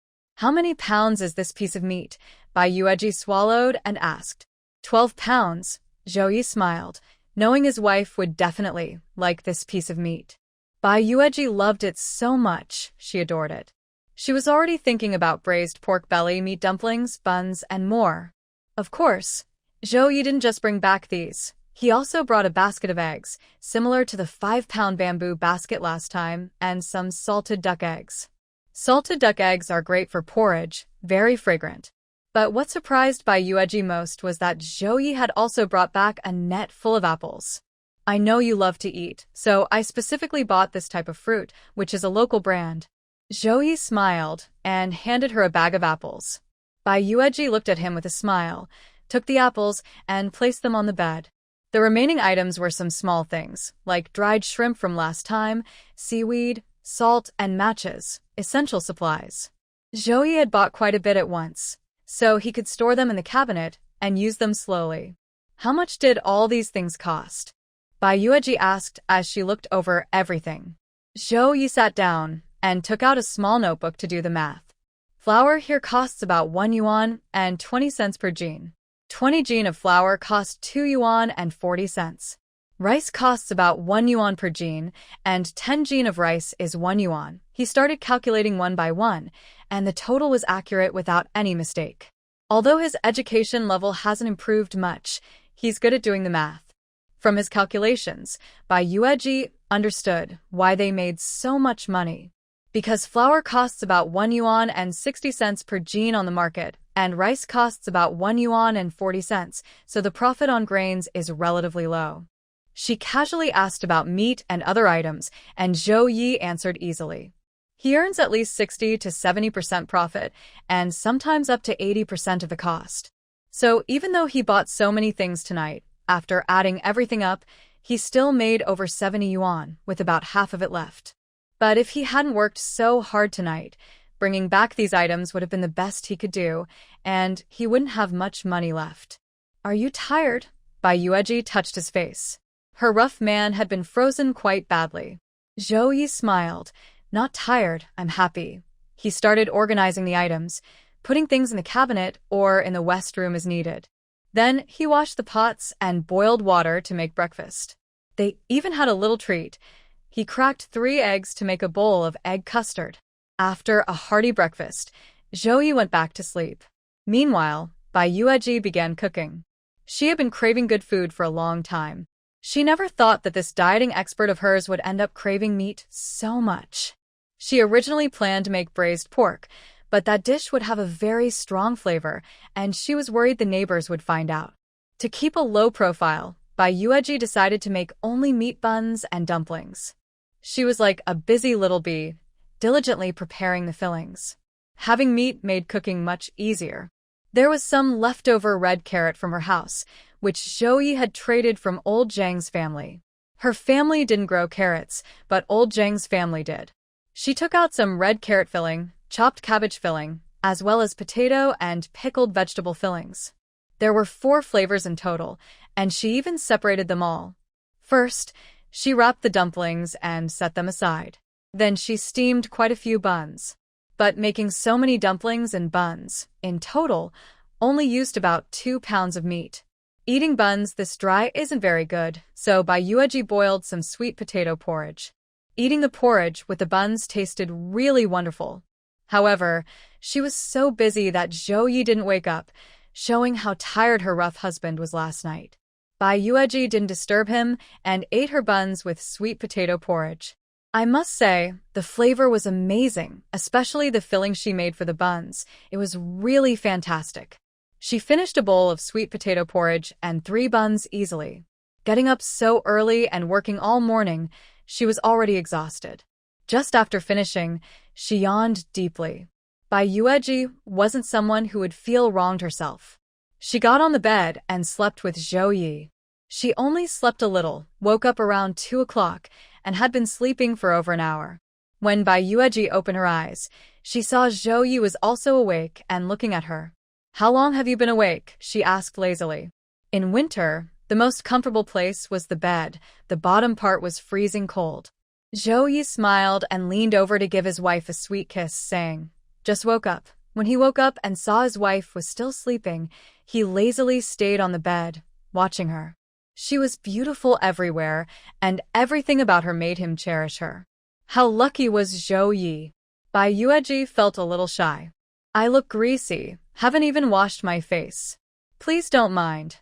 "How many pounds is this piece of meat?" Bai Yueji swallowed and asked. 12 pounds, Zhao Ye smiled, knowing his wife would definitely like this piece of meat. Bai Yueji loved it so much, she adored it. She was already thinking about braised pork belly, meat dumplings, buns, and more. Of course, Zhao Ye didn't just bring back these. He also brought a basket of eggs, similar to the 5-pound bamboo basket last time, and some salted duck eggs. Salted duck eggs are great for porridge, very fragrant. But what surprised Bai Yueji most was that Zhao Ye had also brought back a net full of apples. "I know you love to eat, so I specifically bought this type of fruit, which is a local brand." Zhao Ye smiled and handed her a bag of apples. Bai Yueji looked at him with a smile, took the apples, and placed them on the bed. The remaining items were some small things, like dried shrimp from last time, seaweed, salt, and matches, essential supplies. Zhao Ye had bought quite a bit at once, so he could store them in the cabinet and use them slowly. How much did all these things cost? Bai Yueji asked as she looked over everything. Zhao Ye sat down and took out a small notebook to do the math. Flour here costs about 1 yuan and 20 cents per jin. 20 jin of flour cost 2 yuan and 40 cents. Rice costs about 1 yuan per jin, and 10 jin of rice is 1 yuan. He started calculating one by one, and the total was accurate without any mistake. Although his education level hasn't improved much, he's good at doing the math. From his calculations, Bai Yueji understood why they made so much money. Because flour costs about 1 yuan and 60 cents per jin on the market, and rice costs about 1 yuan and 40 cents, so the profit on grains is relatively low. She casually asked about meat and other items, and Zhao Ye answered easily. He earns at least 60 to 70% profit, and sometimes up to 80% of the cost. So even though he bought so many things tonight, after adding everything up, he still made over 70 yuan, with about half of it left. But if he hadn't worked so hard tonight, bringing back these items would have been the best he could do, and he wouldn't have much money left. "Are you tired?" Bai Yueji touched his face. Her rough man had been frozen quite badly. Zhao Ye smiled. Not tired, I'm happy. He started organizing the items, putting things in the cabinet or in the west room as needed. Then he washed the pots and boiled water to make breakfast. They even had a little treat. He cracked 3 eggs to make a bowl of egg custard. After a hearty breakfast, Zhao Ye went back to sleep. Meanwhile, Bai Yueji began cooking. She had been craving good food for a long time. She never thought that this dieting expert of hers would end up craving meat so much. She originally planned to make braised pork, but that dish would have a very strong flavor, and she was worried the neighbors would find out. To keep a low profile, Bai Yueji decided to make only meat buns and dumplings. She was like a busy little bee, diligently preparing the fillings. Having meat made cooking much easier. There was some leftover red carrot from her house, which Zhao Ye had traded from old Zhang's family. Her family didn't grow carrots, but old Zhang's family did. She took out some red carrot filling, chopped cabbage filling, as well as potato and pickled vegetable fillings. There were 4 flavors in total, and she even separated them all. First, she wrapped the dumplings and set them aside. Then she steamed quite a few buns. But making so many dumplings and buns, in total, only used about 2 pounds of meat. Eating buns this dry isn't very good, so Bai Yueji boiled some sweet potato porridge. Eating the porridge with the buns tasted really wonderful. However, she was so busy that Zhao Ye didn't wake up, showing how tired her rough husband was last night. Bai Yueji didn't disturb him and ate her buns with sweet potato porridge. I must say, the flavor was amazing, especially the filling she made for the buns. It was really fantastic. She finished a bowl of sweet potato porridge and 3 buns easily. Getting up so early and working all morning, she was already exhausted. Just after finishing, she yawned deeply. Bai Yueji wasn't someone who would feel wronged herself. She got on the bed and slept with Zhao Ye. She only slept a little, woke up around 2 o'clock, and had been sleeping for over an hour. When Bai Yueji opened her eyes, she saw Zhao Ye was also awake and looking at her. "How long have you been awake?" she asked lazily. In winter, the most comfortable place was the bed. The bottom part was freezing cold. Zhao Ye smiled and leaned over to give his wife a sweet kiss, saying, "Just woke up." When he woke up and saw his wife was still sleeping, he lazily stayed on the bed, watching her. She was beautiful everywhere, and everything about her made him cherish her. How lucky was Zhao Ye? Bai Yueji felt a little shy. "I look greasy, haven't even washed my face." "Please don't mind,"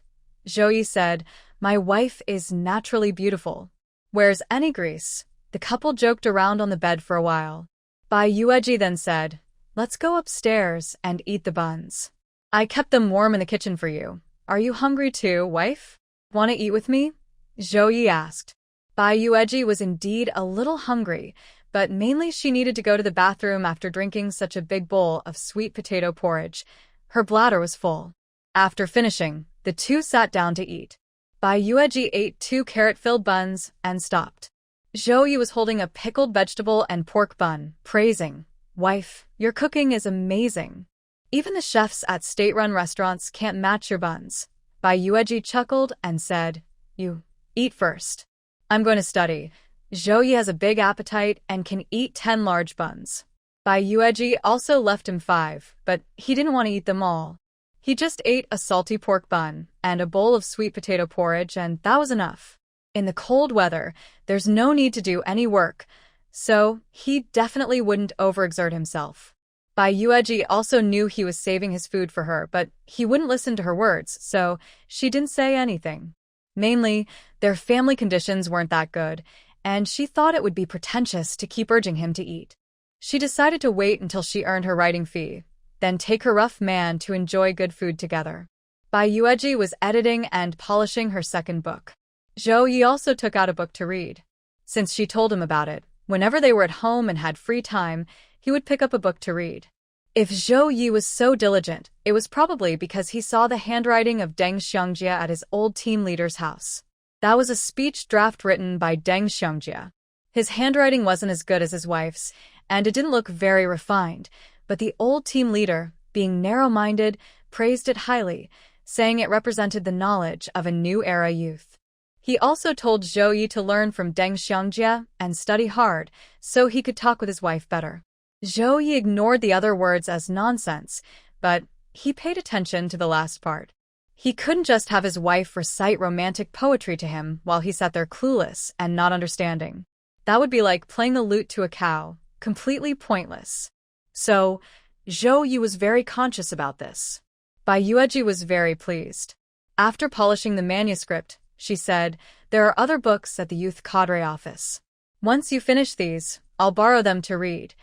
Zhao Ye said. "My wife is naturally beautiful." "Where's any grease?" The couple joked around on the bed for a while. Bai Yueji then said, "Let's go upstairs and eat the buns. I kept them warm in the kitchen for you. Are you hungry too, wife? Want to eat with me?" Zhao Ye asked. Bai Yueji was indeed a little hungry, but mainly she needed to go to the bathroom after drinking such a big bowl of sweet potato porridge. Her bladder was full. After finishing, the two sat down to eat. Bai Yueji ate 2 carrot-filled buns and stopped. Zhao Ye was holding a pickled vegetable and pork bun, praising, "Wife, your cooking is amazing. Even the chefs at state-run restaurants can't match your buns." Bai Yueji chuckled and said, "You eat first. I'm going to study." Zhao Ye has a big appetite and can eat 10 large buns. Bai Yueji also left him 5, but he didn't want to eat them all. He just ate a salty pork bun and a bowl of sweet potato porridge, and that was enough. In the cold weather, there's no need to do any work, so he definitely wouldn't overexert himself. Bai Yueji also knew he was saving his food for her, but he wouldn't listen to her words, so she didn't say anything. Mainly, their family conditions weren't that good, and she thought it would be pretentious to keep urging him to eat. She decided to wait until she earned her writing fee, then take her rough man to enjoy good food together. Bai Yueji was editing and polishing her second book. Zhao Ye also took out a book to read. Since she told him about it, whenever they were at home and had free time, he would pick up a book to read. If Zhao Ye was so diligent, it was probably because he saw the handwriting of Deng Xiangjie at his old team leader's house. That was a speech draft written by Deng Xiangjie. His handwriting wasn't as good as his wife's, and it didn't look very refined, but the old team leader, being narrow-minded, praised it highly, saying it represented the knowledge of a new era youth. He also told Zhao Ye to learn from Deng Xiangjie and study hard so he could talk with his wife better. Zhao Ye ignored the other words as nonsense, but he paid attention to the last part. He couldn't just have his wife recite romantic poetry to him while he sat there clueless and not understanding. That would be like playing the lute to a cow, completely pointless. So, Zhou Yu was very conscious about this. Bai Yueji was very pleased. After polishing the manuscript, she said, "There are other books at the youth cadre office. Once you finish these, I'll borrow them to read."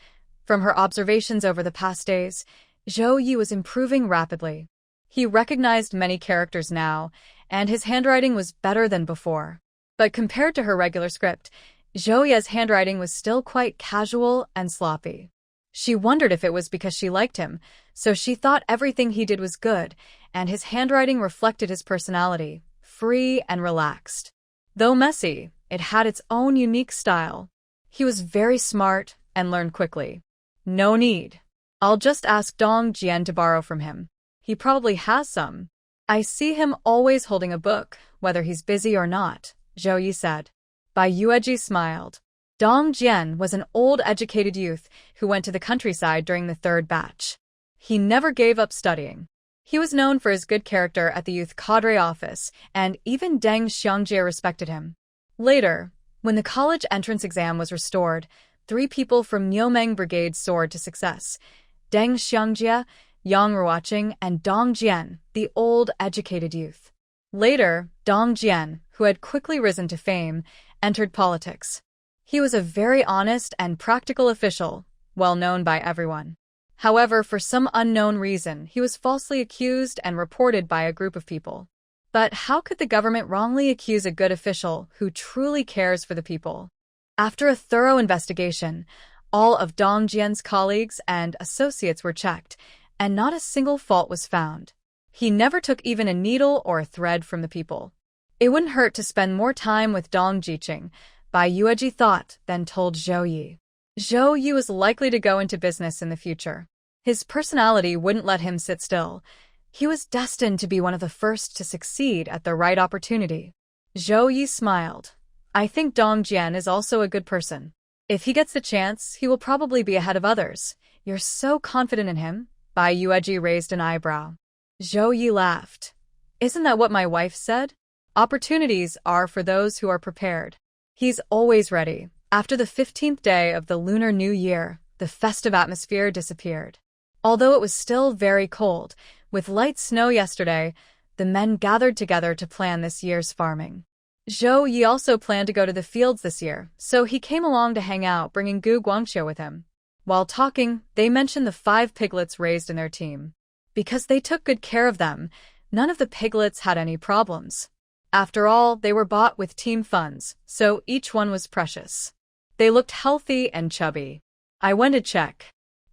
From her observations over the past days, Zhou Yu was improving rapidly. He recognized many characters now, and his handwriting was better than before. But compared to her regular script, Zhou Ye's handwriting was still quite casual and sloppy. She wondered if it was because she liked him, so she thought everything he did was good, and his handwriting reflected his personality, free and relaxed. Though messy, it had its own unique style. He was very smart and learned quickly. "No need. I'll just ask Dong Jian to borrow from him. He probably has some. I see him always holding a book, whether he's busy or not," Zhou Yi said. Bai Yueji smiled. Dong Jian was an old educated youth who went to the countryside during the third batch. He never gave up studying. He was known for his good character at the youth cadre office, and even Deng Xiangjie respected him. Later, when the college entrance exam was restored, 3 people from Niumeng Brigade soared to success: Deng Xiangjie, Yang Ruoqing, and Dong Jian, the old educated youth. Later, Dong Jian, who had quickly risen to fame, entered politics. He was a very honest and practical official, well known by everyone. However, for some unknown reason, he was falsely accused and reported by a group of people. But how could the government wrongly accuse a good official who truly cares for the people? After a thorough investigation, all of Dong Jian's colleagues and associates were checked, and not a single fault was found. He never took even a needle or a thread from the people. It wouldn't hurt to spend more time with Dong Jiqing, Bai Yueji thought, then told Zhou Yi. Zhou Yi was likely to go into business in the future. His personality wouldn't let him sit still. He was destined to be one of the first to succeed at the right opportunity. Zhou Yi smiled. "I think Dong Jian is also a good person. If he gets the chance, he will probably be ahead of others. You're so confident in him?" Bai Yueji raised an eyebrow. Zhou Yi laughed. "Isn't that what my wife said? Opportunities are for those who are prepared." He's always ready. After the 15th day of the Lunar New Year, the festive atmosphere disappeared. Although it was still very cold, with light snow yesterday, the men gathered together to plan this year's farming. Zhou Yi also planned to go to the fields this year, so he came along to hang out, bringing Gu Guangqiu with him. While talking, they mentioned the 5 piglets raised in their team. Because they took good care of them, none of the piglets had any problems. After all, they were bought with team funds, so each one was precious. They looked healthy and chubby. "I went to check.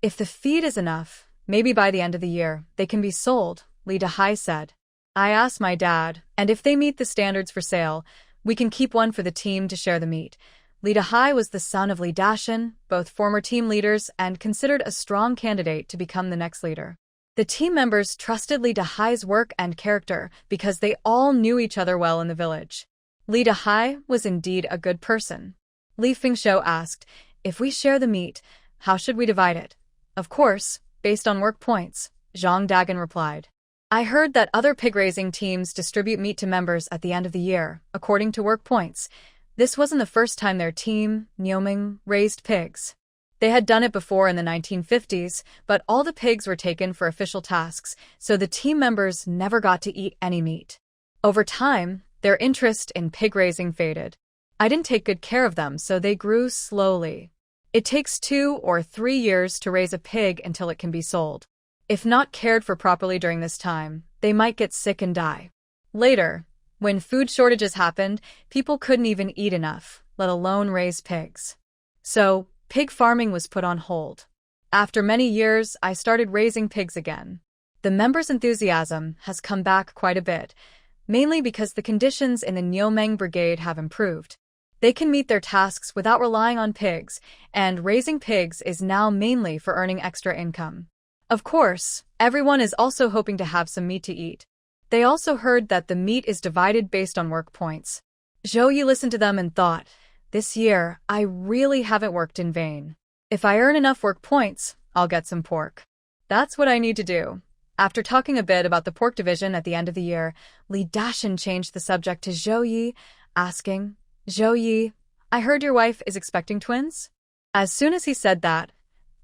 If the feed is enough, maybe by the end of the year, they can be sold," Li Dahai said. "I asked my dad, and if they meet the standards for sale, we can keep one for the team to share the meat." Li Dahai was the son of Li Dashan, both former team leaders, and considered a strong candidate to become the next leader. The team members trusted Li Dahai's work and character because they all knew each other well in the village. Li Dahai was indeed a good person. Li Fingshou asked, "If we share the meat, how should we divide it?" "Of course, based on work points," Zhang Dagan replied. "I heard that other pig-raising teams distribute meat to members at the end of the year, according to work points. This wasn't the first time their team, Niumeng, raised pigs. They had done it before in the 1950s, but all the pigs were taken for official tasks, so the team members never got to eat any meat. Over time, their interest in pig-raising faded. I didn't take good care of them, so they grew slowly. It takes 2 or 3 years to raise a pig until it can be sold. If not cared for properly during this time, they might get sick and die. Later, when food shortages happened, people couldn't even eat enough, let alone raise pigs. So, pig farming was put on hold. After many years, I started raising pigs again. The members' enthusiasm has come back quite a bit, mainly because the conditions in the Niumeng Brigade have improved. They can meet their tasks without relying on pigs, and raising pigs is now mainly for earning extra income. Of course, everyone is also hoping to have some meat to eat. They also heard that the meat is divided based on work points. Zhao Ye listened to them and thought, this year, I really haven't worked in vain. If I earn enough work points, I'll get some pork. That's what I need to do. After talking a bit about the pork division at the end of the year, Li Dashan changed the subject to Zhao Ye, asking, Zhao Ye, I heard your wife is expecting twins? As soon as he said that,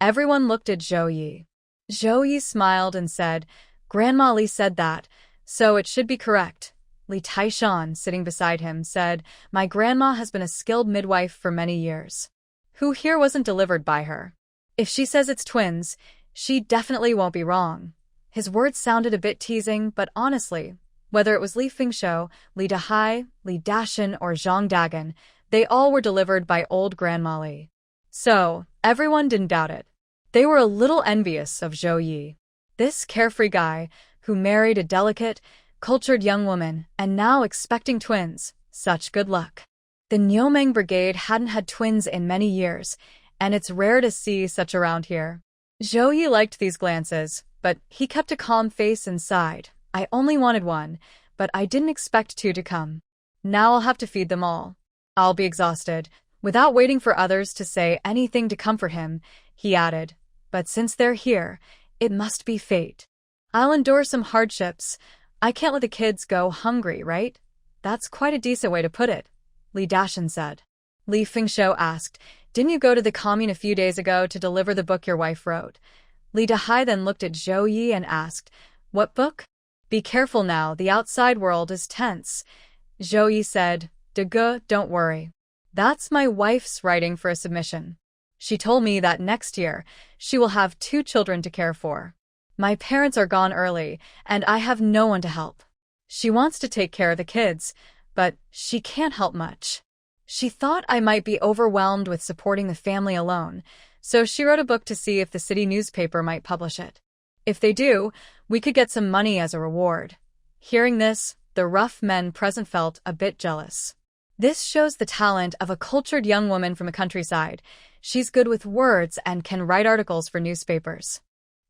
everyone looked at Zhao Ye. Zhao Ye smiled and said, Grandma Li said that, so it should be correct. Li Taishan, sitting beside him, said, my grandma has been a skilled midwife for many years. Who here wasn't delivered by her? If she says it's twins, she definitely won't be wrong. His words sounded a bit teasing, but honestly, whether it was Li Fingshou, Li Dahai, Li Dashan, or Zhang Dagan, they all were delivered by old Grandma Li. So, everyone didn't doubt it. They were a little envious of Zhao Ye. This carefree guy, who married a delicate, cultured young woman, and now expecting twins, such good luck. The Niumeng Brigade hadn't had twins in many years, and it's rare to see such around here. Zhao Ye liked these glances, but he kept a calm face and sighed. I only wanted one, but I didn't expect two to come. Now I'll have to feed them all. I'll be exhausted. Without waiting for others to say anything to comfort him, he added, but since they're here, it must be fate. I'll endure some hardships. I can't let the kids go hungry, right? That's quite a decent way to put it, Li Dashan said. Li Fingshou asked, didn't you go to the commune a few days ago to deliver the book your wife wrote? Li Dahai then looked at Zhao Ye and asked, what book? Be careful now, the outside world is tense. Zhao Ye said, Dege, don't worry. That's my wife's writing for a submission. She told me that next year, she will have 2 children to care for. My parents are gone early, and I have no one to help. She wants to take care of the kids, but she can't help much. She thought I might be overwhelmed with supporting the family alone, so she wrote a book to see if the city newspaper might publish it. If they do, we could get some money as a reward. Hearing this, the rough men present felt a bit jealous. This shows the talent of a cultured young woman from a countryside. She's good with words and can write articles for newspapers.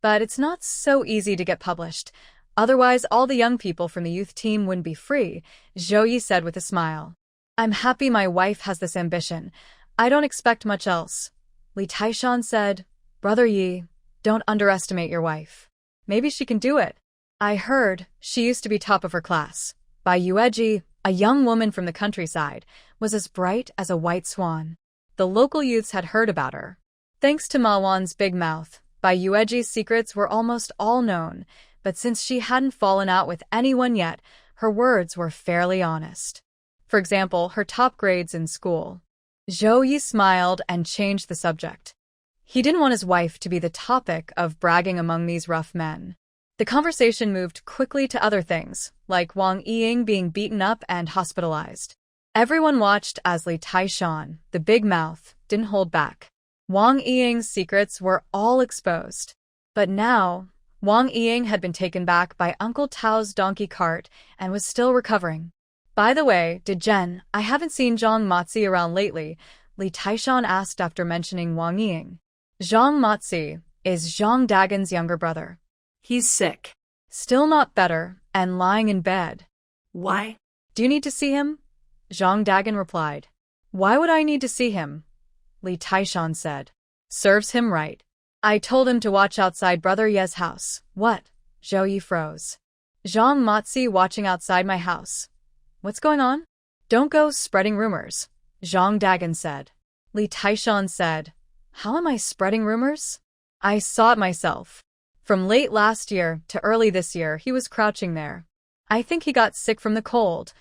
But it's not so easy to get published. Otherwise, all the young people from the youth team wouldn't be free, Zhao Ye said with a smile. I'm happy my wife has this ambition. I don't expect much else. Li Taishan said, Brother Ye, don't underestimate your wife. Maybe she can do it. I heard she used to be top of her class. Bai Yueji, a young woman from the countryside, was as bright as a white swan. The local youths had heard about her. Thanks to Ma Wan's big mouth, Bai Yueji's secrets were almost all known, but since she hadn't fallen out with anyone yet, her words were fairly honest. For example, her top grades in school. Zhao Ye smiled and changed the subject. He didn't want his wife to be the topic of bragging among these rough men. The conversation moved quickly to other things, like Wang Ying being beaten up and hospitalized. Everyone watched as Li Taishan, the big mouth, didn't hold back. Wang Ying's secrets were all exposed. But now, Wang Ying had been taken back by Uncle Tao's donkey cart and was still recovering. By the way, I haven't seen Zhang Matzi around lately, Li Taishan asked after mentioning Wang Ying. Zhang Matzi is Zhang Dagan's younger brother. He's sick. Still not better, and lying in bed. Why? Do you need to see him? Zhang Dagan replied. Why would I need to see him? Li Taishan said. Serves him right. I told him to watch outside Brother Ye's house. What? Zhao Ye froze. Zhang Matzi watching outside my house. What's going on? Don't go spreading rumors, Zhang Dagan said. Li Taishan said. How am I spreading rumors? I saw it myself. From late last year to early this year, he was crouching there. I think he got sick from the cold.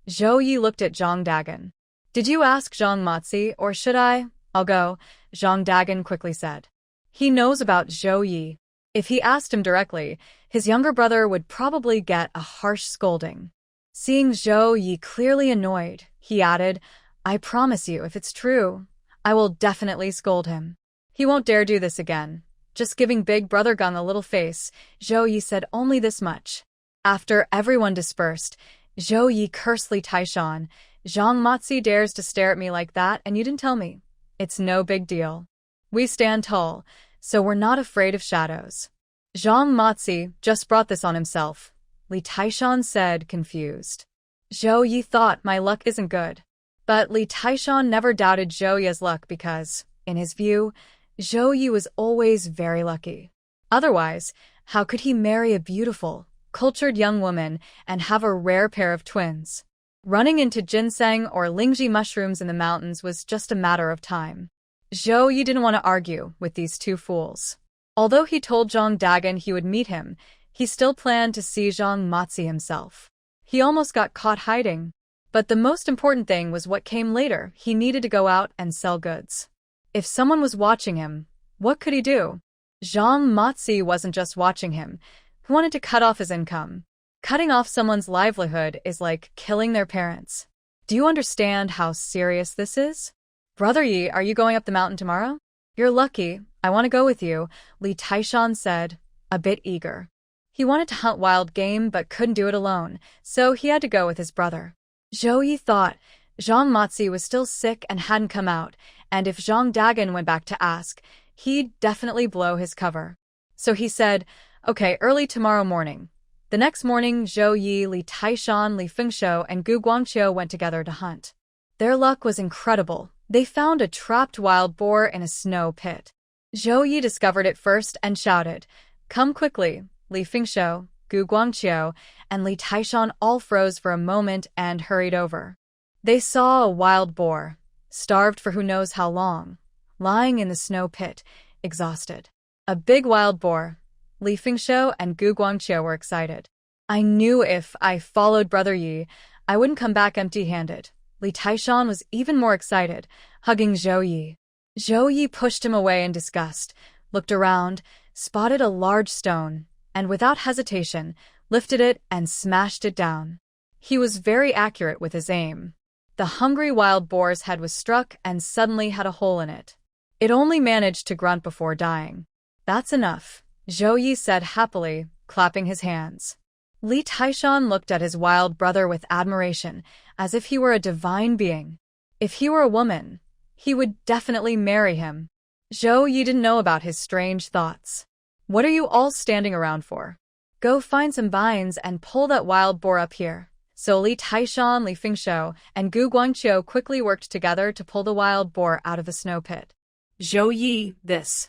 Zhao Ye looked at Zhang Dagan. Did you ask Zhang Matzi, or should I? I'll go, Zhang Dagan quickly said. He knows about Zhao Ye. If he asked him directly, his younger brother would probably get a harsh scolding. Seeing Zhao Ye clearly annoyed, he added, I promise you, if it's true, I will definitely scold him. He won't dare do this again. Just giving Big Brother Gun a little face, Zhao Ye said only this much. After everyone dispersed, Zhao Ye cursed Li Taishan. Zhang Matzi dares to stare at me like that, and you didn't tell me. It's no big deal. We stand tall, so we're not afraid of shadows. Zhang Matzi just brought this on himself, Li Taishan said, confused. Zhao Ye thought my luck isn't good. But Li Taishan never doubted Zhao Ye's luck because, in his view, Zhao Ye was always very lucky. Otherwise, how could he marry a beautiful, cultured young woman and have a rare pair of twins? Running into ginseng or lingji mushrooms in the mountains was just a matter of time. Zhao Ye didn't want to argue with these two fools. Although he told Zhang Dagan he would meet him, he still planned to see Zhang Matzi himself. He almost got caught hiding. But the most important thing was what came later. He needed to go out and sell goods. If someone was watching him, what could he do? Zhang Matzi wasn't just watching him. He wanted to cut off his income. Cutting off someone's livelihood is like killing their parents. Do you understand how serious this is? Brother Yi, are you going up the mountain tomorrow? You're lucky. I want to go with you, Li Taishan said, a bit eager. He wanted to hunt wild game but couldn't do it alone, so he had to go with his brother. Zhao Ye thought Zhang Matzi was still sick and hadn't come out, and if Zhang Dagan went back to ask, he'd definitely blow his cover. So he said, okay, early tomorrow morning. The next morning, Zhao Ye, Li Taishan, Li Fengshou, and Gu Guangqiu went together to hunt. Their luck was incredible. They found a trapped wild boar in a snow pit. Zhao Ye discovered it first and shouted, come quickly. Li Fengshou, Gu Guangqiu, and Li Taishan all froze for a moment and hurried over. They saw a wild boar, starved for who knows how long, lying in the snow pit, exhausted. A big wild boar. Li Fengshou and Gu Guangqiu were excited. I knew if I followed Brother Yi, I wouldn't come back empty-handed. Li Taishan was even more excited, hugging Zhao Ye. Zhao Ye pushed him away in disgust, looked around, spotted a large stone, and without hesitation, lifted it and smashed it down. He was very accurate with his aim. The hungry wild boar's head was struck and suddenly had a hole in it. It only managed to grunt before dying. That's enough, Zhao Ye said happily, clapping his hands. Li Taishan looked at his wild brother with admiration, as if he were a divine being. If he were a woman, he would definitely marry him. Zhao Ye didn't know about his strange thoughts. What are you all standing around for? Go find some vines and pull that wild boar up here. So Li Taishan, Li Fengshou, and Gu Guangqiu quickly worked together to pull the wild boar out of the snow pit. Zhao Ye, this,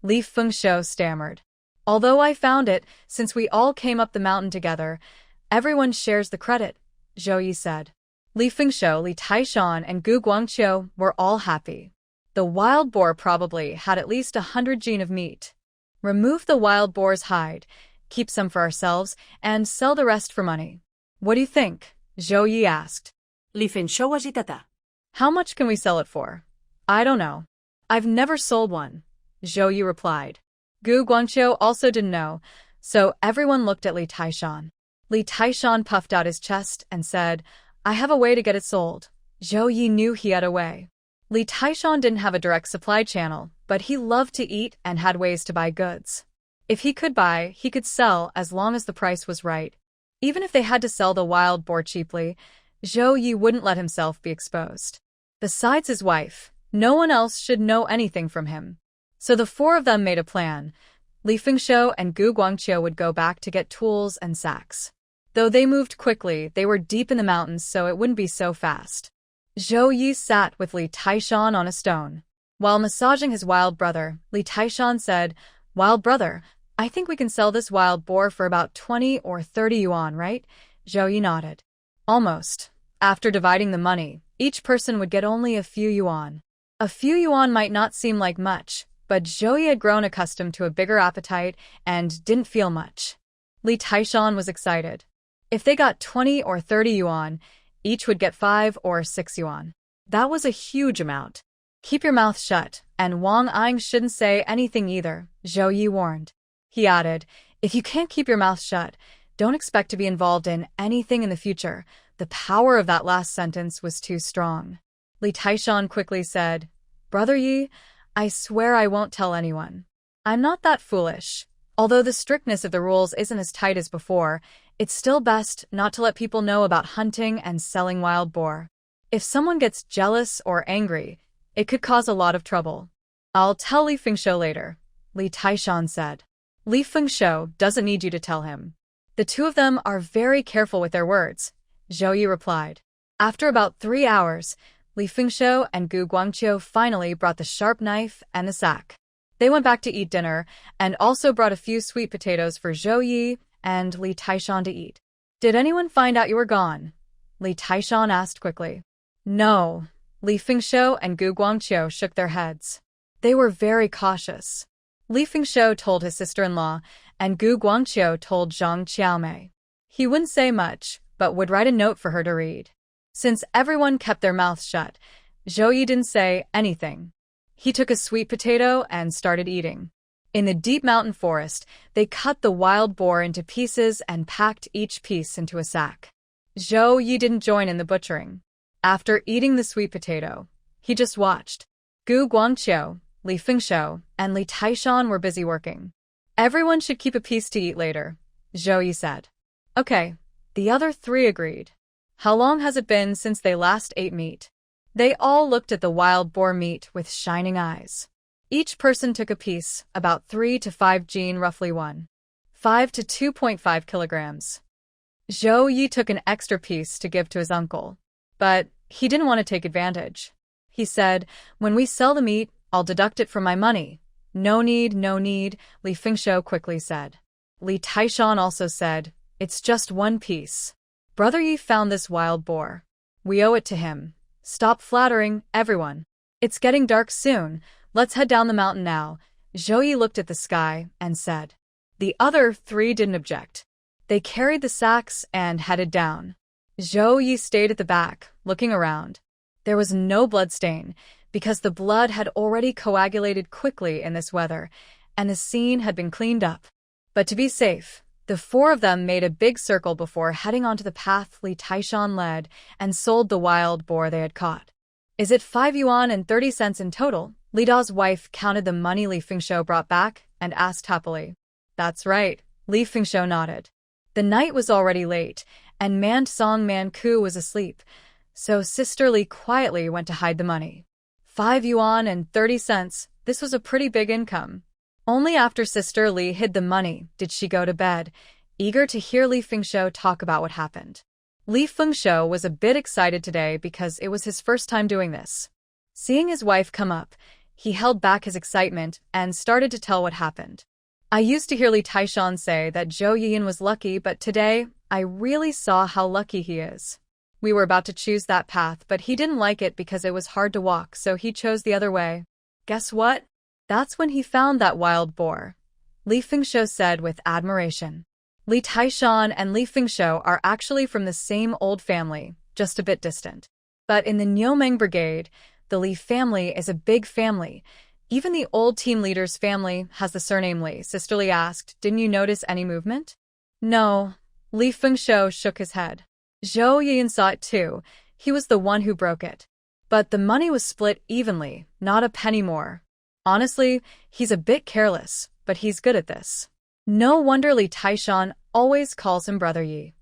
Li Fengshou stammered. Although I found it, since we all came up the mountain together, everyone shares the credit, Zhao Ye said. Li Fengshou, Li Taishan, and Gu Guangqiu were all happy. The wild boar probably had at least 100 jin of meat. Remove the wild boar's hide, keep some for ourselves, and sell the rest for money. What do you think? Zhao Ye asked. Li Fengshou agitata. How much can we sell it for? I don't know. I've never sold one, Zhao Ye replied. Gu Guangqiu also didn't know, so everyone looked at Li Taishan. Li Taishan puffed out his chest and said, I have a way to get it sold. Zhao Ye knew he had a way. Li Taishan didn't have a direct supply channel, but he loved to eat and had ways to buy goods. If he could buy, he could sell as long as the price was right. Even if they had to sell the wild boar cheaply, Zhao Ye wouldn't let himself be exposed. Besides his wife, no one else should know anything from him. So the four of them made a plan. Li Fengshou and Gu Guangqiu would go back to get tools and sacks. Though they moved quickly, they were deep in the mountains, so it wouldn't be so fast. Zhao Ye sat with Li Taishan on a stone. While massaging his wild brother, Li Taishan said, Wild brother, I think we can sell this wild boar for about 20 or 30 yuan, right? Zhao Ye nodded. Almost. After dividing the money, each person would get only a few yuan. A few yuan might not seem like much, but Zhao Ye had grown accustomed to a bigger appetite and didn't feel much. Li Taishan was excited. If they got 20 or 30 yuan, each would get 5 or 6 yuan. That was a huge amount. Keep your mouth shut, and Wang Ying shouldn't say anything either, Zhao Ye warned. He added, if you can't keep your mouth shut, don't expect to be involved in anything in the future. The power of that last sentence was too strong. Li Taishan quickly said, Brother Yi, I swear I won't tell anyone. I'm not that foolish. Although the strictness of the rules isn't as tight as before, it's still best not to let people know about hunting and selling wild boar. If someone gets jealous or angry, it could cause a lot of trouble. I'll tell Li Fengshou later, Li Taishan said. Li Fengshou doesn't need you to tell him. The two of them are very careful with their words, Zhao Ye replied. After about 3 hours, Li Fengshou and Gu Guangqiu finally brought the sharp knife and the sack. They went back to eat dinner and also brought a few sweet potatoes for Zhao Ye and Li Taishan to eat. Did anyone find out you were gone? Li Taishan asked quickly. No. Li Fengshou and Gu Guangqiu shook their heads. They were very cautious. Li Fengshou told his sister-in-law, and Gu Guangqiu told Zhang Qiaomei. He wouldn't say much, but would write a note for her to read. Since everyone kept their mouths shut, Zhao Ye didn't say anything. He took a sweet potato and started eating. In the deep mountain forest, they cut the wild boar into pieces and packed each piece into a sack. Zhao Ye didn't join in the butchering. After eating the sweet potato, he just watched. Gu Guangqiu, Li Fengshou, and Li Taishan were busy working. Everyone should keep a piece to eat later, Zhao Ye said. Okay, the other three agreed. How long has it been since they last ate meat? They all looked at the wild boar meat with shining eyes. Each person took a piece, about 3 to 5 jin, roughly 1.5 to 2.5 kilograms. Zhao Ye took an extra piece to give to his uncle. But he didn't want to take advantage. He said, when we sell the meat, I'll deduct it from my money. No need, Li Fengshou quickly said. Li Taishan also said, it's just one piece. Brother Yi found this wild boar. We owe it to him. Stop flattering, everyone. It's getting dark soon. Let's head down the mountain now. Zhao Ye looked at the sky and said. The other three didn't object. They carried the sacks and headed down. Zhao Ye stayed at the back, looking around. There was no blood stain, because the blood had already coagulated quickly in this weather, and the scene had been cleaned up. But to be safe, the four of them made a big circle before heading onto the path Li Taishan led and sold the wild boar they had caught. Is it 5 yuan and 30 cents in total? Li Da's wife counted the money Li Fengshou brought back and asked happily. That's right, Li Fengshou nodded. The night was already late, and Man Song Man Ku was asleep, so Sister Li quietly went to hide the money. 5 yuan and 30 cents, this was a pretty big income. Only after Sister Li hid the money did she go to bed, eager to hear Li Fengshou talk about what happened. Li Fengshou was a bit excited today because it was his first time doing this. Seeing his wife come up, he held back his excitement and started to tell what happened. I used to hear Li Taishan say that Zhou Yiyin was lucky, but today, I really saw how lucky he is. We were about to choose that path, but he didn't like it because it was hard to walk, so he chose the other way. Guess what? That's when he found that wild boar. Li Fengshou said with admiration. Li Taishan and Li Fengshou are actually from the same old family, just a bit distant. But in the Niumeng Brigade, the Li family is a big family. Even the old team leader's family has the surname Li. Sister Li asked, didn't you notice any movement? No. Li Fengshou shook his head. Zhou Yiyin saw it too. He was the one who broke it. But the money was split evenly, not a penny more. Honestly, he's a bit careless, but he's good at this. No wonder Li Taishan always calls him Brother Yi.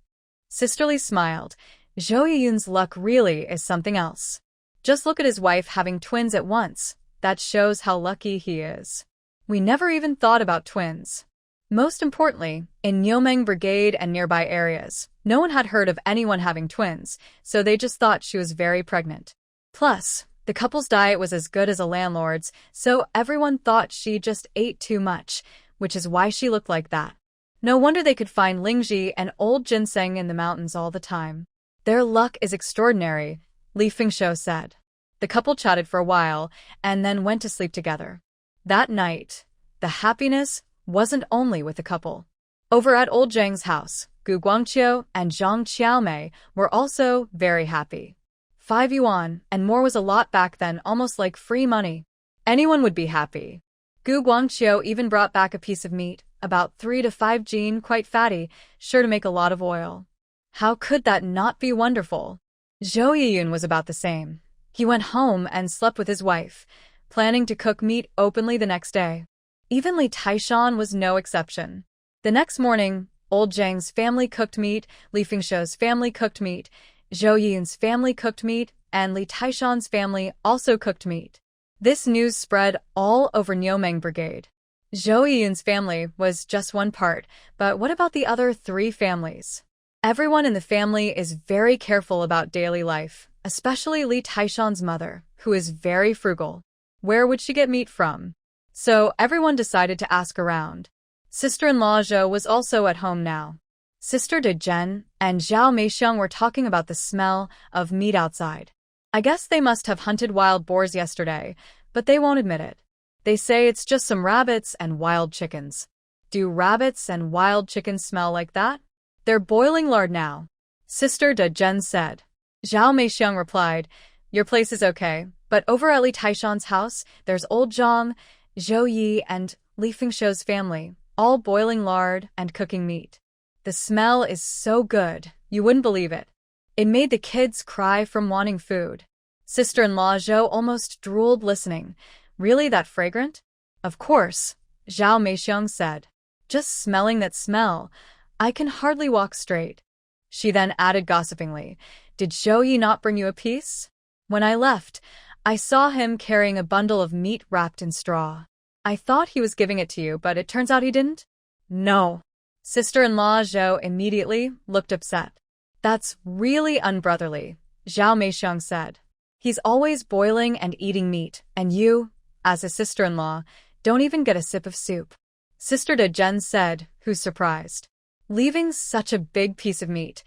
Sister Li smiled. Zhou Yiyin's luck really is something else. Just look at his wife having twins at once. That shows how lucky he is. We never even thought about twins. Most importantly, in Niumeng Brigade and nearby areas, no one had heard of anyone having twins, so they just thought she was very pregnant. Plus, the couple's diet was as good as a landlord's, so everyone thought she just ate too much, which is why she looked like that. No wonder they could find lingji and old ginseng in the mountains all the time. Their luck is extraordinary, Li Fengshou said. The couple chatted for a while and then went to sleep together. That night, the happiness wasn't only with the couple. Over at old Zhang's house, Gu Guangqiu and Zhang Qiaomei were also very happy. 5 yuan and more was a lot back then, almost like free money. Anyone would be happy. Gu Guangqiu even brought back a piece of meat, about 3 to 5 jin, quite fatty, sure to make a lot of oil. How could that not be wonderful? Zhou Yiyin was about the same. He went home and slept with his wife, planning to cook meat openly the next day. Even Li Taishan was no exception. The next morning, old Zhang's family cooked meat, Li Fengshou's family cooked meat, Zhou Yiyin's family cooked meat, and Li Taishan's family also cooked meat. This news spread all over Niumeng Brigade. Zhou Yun's family was just one part, but what about the other three families? Everyone in the family is very careful about daily life, especially Li Taishan's mother, who is very frugal. Where would she get meat from? So everyone decided to ask around. Sister-in-law Zhou was also at home now. Sister De Zhen and Zhao Meixiang were talking about the smell of meat outside. I guess they must have hunted wild boars yesterday, but they won't admit it. They say it's just some rabbits and wild chickens. Do rabbits and wild chickens smell like that? They're boiling lard now, Sister De Zhen said. Zhao Meixiang replied, your place is okay, but over at Li Taishan's house, there's old Zhang, Zhou Ye, and Li Fengshou's family, all boiling lard and cooking meat. The smell is so good, you wouldn't believe it. It made the kids cry from wanting food. Sister-in-law Zhou almost drooled listening. Really that fragrant? Of course, Zhao Meixiang said. Just smelling that smell, I can hardly walk straight. She then added gossipingly, did Zhou Ye not bring you a piece? When I left, I saw him carrying a bundle of meat wrapped in straw. I thought he was giving it to you, but it turns out he didn't? No. Sister-in-law Zhou immediately looked upset. That's really unbrotherly, Zhao Meixiang said. He's always boiling and eating meat, and you, as a sister-in-law, don't even get a sip of soup. Sister De Zhen said, who's surprised. Leaving such a big piece of meat.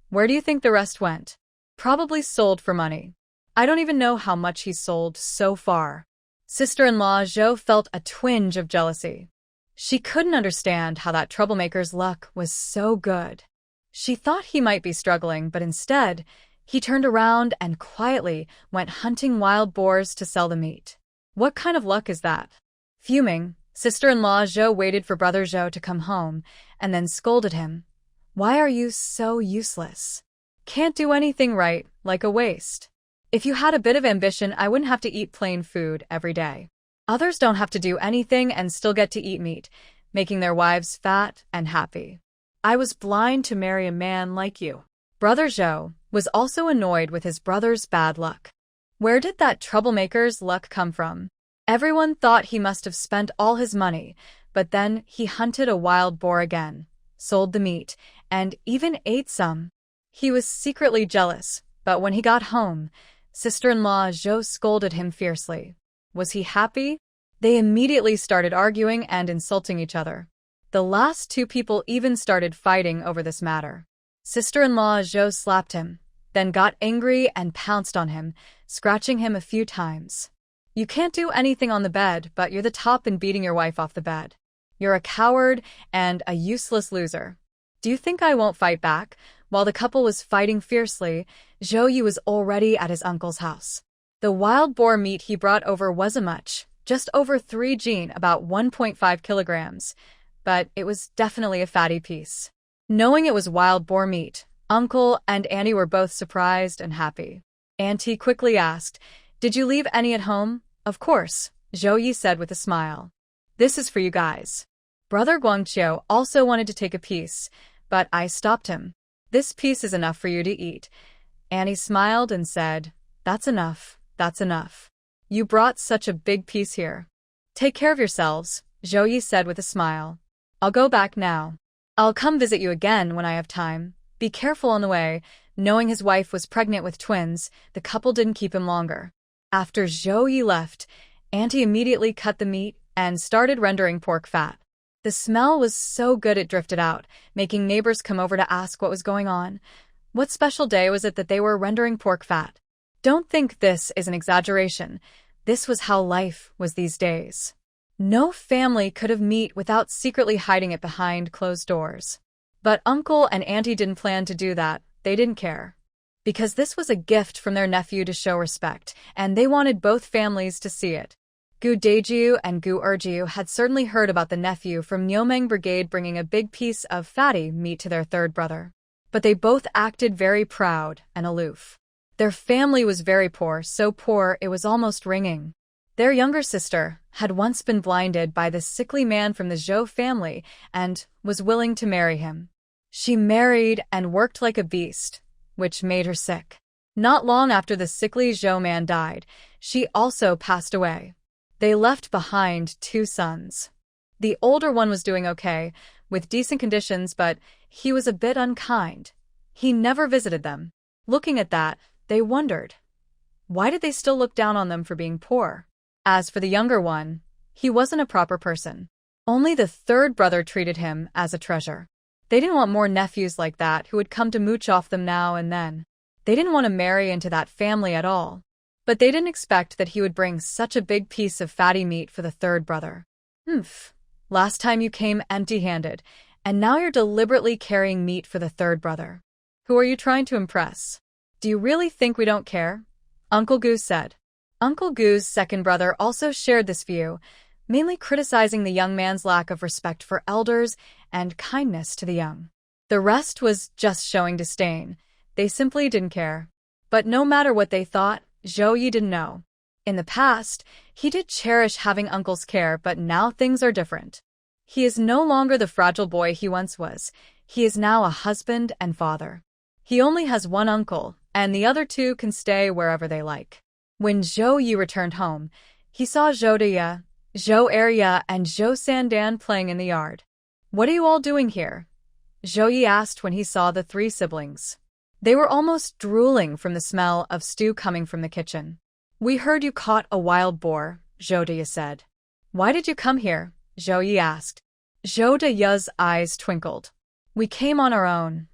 Where do you think the rest went? Probably sold for money. I don't even know how much he's sold so far. Sister-in-law Zhou felt a twinge of jealousy. She couldn't understand how that troublemaker's luck was so good. She thought he might be struggling, but instead, he turned around and quietly went hunting wild boars to sell the meat. What kind of luck is that? Fuming, sister-in-law Zhou waited for brother Zhou to come home and then scolded him. Why are you so useless? Can't do anything right, like a waste. If you had a bit of ambition, I wouldn't have to eat plain food every day. Others don't have to do anything and still get to eat meat, making their wives fat and happy. I was blind to marry a man like you. Brother Zhou was also annoyed with his brother's bad luck. Where did that troublemaker's luck come from? Everyone thought he must have spent all his money, but then he hunted a wild boar again, sold the meat, and even ate some. He was secretly jealous, but when he got home, sister-in-law Zhou scolded him fiercely. Was he happy? They immediately started arguing and insulting each other. The last two people even started fighting over this matter. Sister-in-law Zhou slapped him, then got angry and pounced on him, scratching him a few times. You can't do anything on the bed, but you're the top in beating your wife off the bed. You're a coward and a useless loser. Do you think I won't fight back? While the couple was fighting fiercely, Zhou Ye was already at his uncle's house. The wild boar meat he brought over wasn't much, just over 3 jin, about 1.5 kilograms, but it was definitely a fatty piece. Knowing it was wild boar meat, Uncle and Auntie were both surprised and happy. Auntie quickly asked, did you leave any at home? Of course, Zhou Ye said with a smile. This is for you guys. Brother Guangqiu also wanted to take a piece, but I stopped him. This piece is enough for you to eat. Annie smiled and said, that's enough, that's enough. You brought such a big piece here. Take care of yourselves, Zhou Ye said with a smile. I'll go back now. I'll come visit you again when I have time. Be careful on the way. Knowing his wife was pregnant with twins, the couple didn't keep him longer. After Zhou Ye left, Auntie immediately cut the meat and started rendering pork fat. The smell was so good it drifted out, making neighbors come over to ask what was going on. What special day was it that they were rendering pork fat? Don't think this is an exaggeration. This was how life was these days. No family could have meat without secretly hiding it behind closed doors. But Uncle and Auntie didn't plan to do that. They didn't care. Because this was a gift from their nephew to show respect, and they wanted both families to see it. Gu Dejiu and Gu Erjiu had certainly heard about the nephew from Niumeng Brigade bringing a big piece of fatty meat to their third brother. But they both acted very proud and aloof. Their family was very poor, so poor it was almost ringing. Their younger sister had once been blinded by the sickly man from the Zhou family and was willing to marry him. She married and worked like a beast, which made her sick. Not long after the sickly Zhou man died, she also passed away. They left behind 2 sons. The older one was doing okay, with decent conditions, but he was a bit unkind. He never visited them. Looking at that, they wondered, why did they still look down on them for being poor? As for the younger one, he wasn't a proper person. Only the third brother treated him as a treasure. They didn't want more nephews like that who would come to mooch off them now and then. They didn't want to marry into that family at all. But they didn't expect that he would bring such a big piece of fatty meat for the third brother. Last time you came empty-handed, and now you're deliberately carrying meat for the third brother. Who are you trying to impress? Do you really think we don't care? Uncle Gu said. Uncle Gu's second brother also shared this view, mainly criticizing the young man's lack of respect for elders and kindness to the young. The rest was just showing disdain. They simply didn't care. But no matter what they thought, Zhao Ye didn't know. In the past, he did cherish having uncle's care, but now things are different. He is no longer the fragile boy he once was. He is now a husband and father. He only has one uncle, and the other two can stay wherever they like. When Zhao Ye returned home, he saw Zhou Ye, Zhou Erye, and Zhou Sandan playing in the yard. What are you all doing here? Zhou Ye asked when he saw the three siblings. They were almost drooling from the smell of stew coming from the kitchen. We heard you caught a wild boar, Zhou Ye said. Why did you come here? Zhou Ye asked. Zhou Ye's eyes twinkled. We came on our own.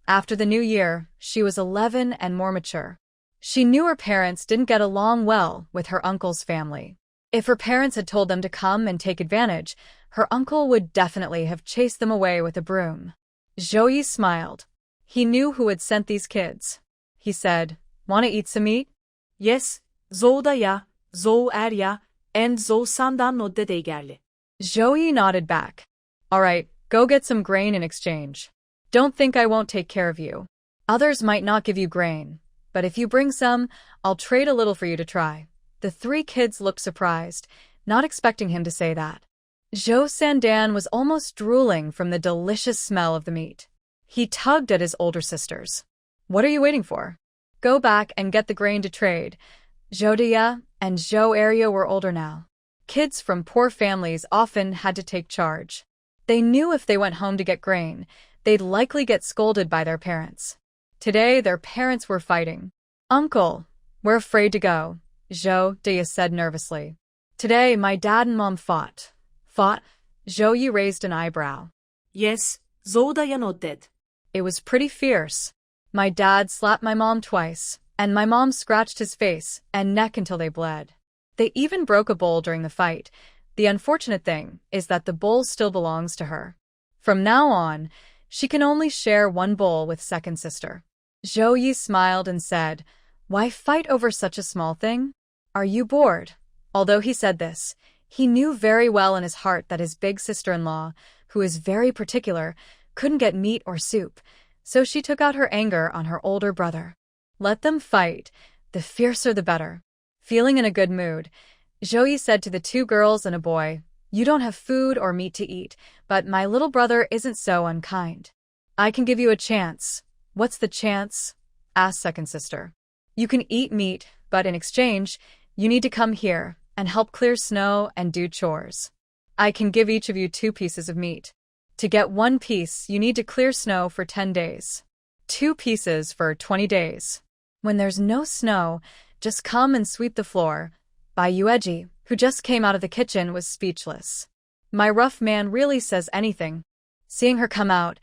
After the new year, she was 11 and more mature. She knew her parents didn't get along well with her uncle's family. If her parents had told them to come and take advantage, her uncle would definitely have chased them away with a broom. Zhou Ye smiled. He knew who had sent these kids. He said, "Want to eat some meat?" Yes, Zhou Ye, Zhou Erye, and Zhou Sandan nodded eagerly. Zhou Ye nodded back. All right, go get some grain in exchange. Don't think I won't take care of you. Others might not give you grain, but if you bring some, I'll trade a little for you to try. The three kids looked surprised, not expecting him to say that. Zhou Sandan was almost drooling from the delicious smell of the meat. He tugged at his older sisters. What are you waiting for? Go back and get the grain to trade. Zhou Ye and Zhou Erye were older now. Kids from poor families often had to take charge. They knew if they went home to get grain, they'd likely get scolded by their parents. Today, their parents were fighting. Uncle, we're afraid to go, Zhou Ye said nervously. Today, my dad and mom fought. Fought? Zhou Ye raised an eyebrow. Yes, Zhou Ye nodded. It was pretty fierce. My dad slapped my mom twice, and my mom scratched his face and neck until they bled. They even broke a bowl during the fight. The unfortunate thing is that the bowl still belongs to her. From now on, she can only share one bowl with second sister. Zhou Ye smiled and said, Why fight over such a small thing? Are you bored? Although he said this, he knew very well in his heart that his big sister-in-law, who is very particular, couldn't get meat or soup, so she took out her anger on her older brother. Let them fight, the fiercer the better. Feeling in a good mood, Zhou Ye said to the two girls and a boy, You don't have food or meat to eat, but my little brother isn't so unkind. I can give you a chance. What's the chance? Asked second sister. You can eat meat, but in exchange, you need to come here and help clear snow and do chores. I can give each of you 2 pieces of meat. To get 1 piece, you need to clear snow for 10 days. 2 pieces for 20 days. When there's no snow, just come and sweep the floor. Bai Yueji, who just came out of the kitchen, was speechless. My rough man really says anything. Seeing her come out,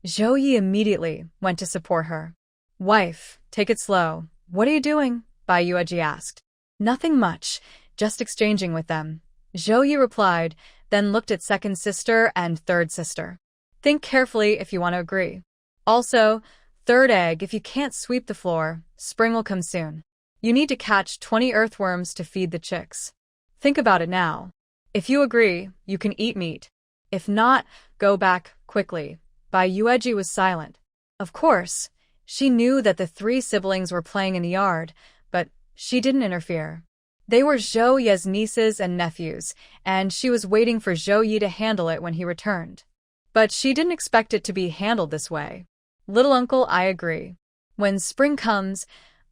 Zhou Ye immediately went to support her. Wife, take it slow. What are you doing? Bai Yueji asked. Nothing much, just exchanging with them. Zhou Ye replied, then looked at second sister and third sister. Think carefully if you want to agree. Also, third egg, if you can't sweep the floor, spring will come soon. You need to catch 20 earthworms to feed the chicks. Think about it now. If you agree, you can eat meat. If not, go back quickly. Bai Yueji was silent. Of course, she knew that the 3 siblings were playing in the yard, but she didn't interfere. They were Zhou Ye's nieces and nephews, and she was waiting for Zhou Ye to handle it when he returned. But she didn't expect it to be handled this way. Little uncle, I agree. When spring comes,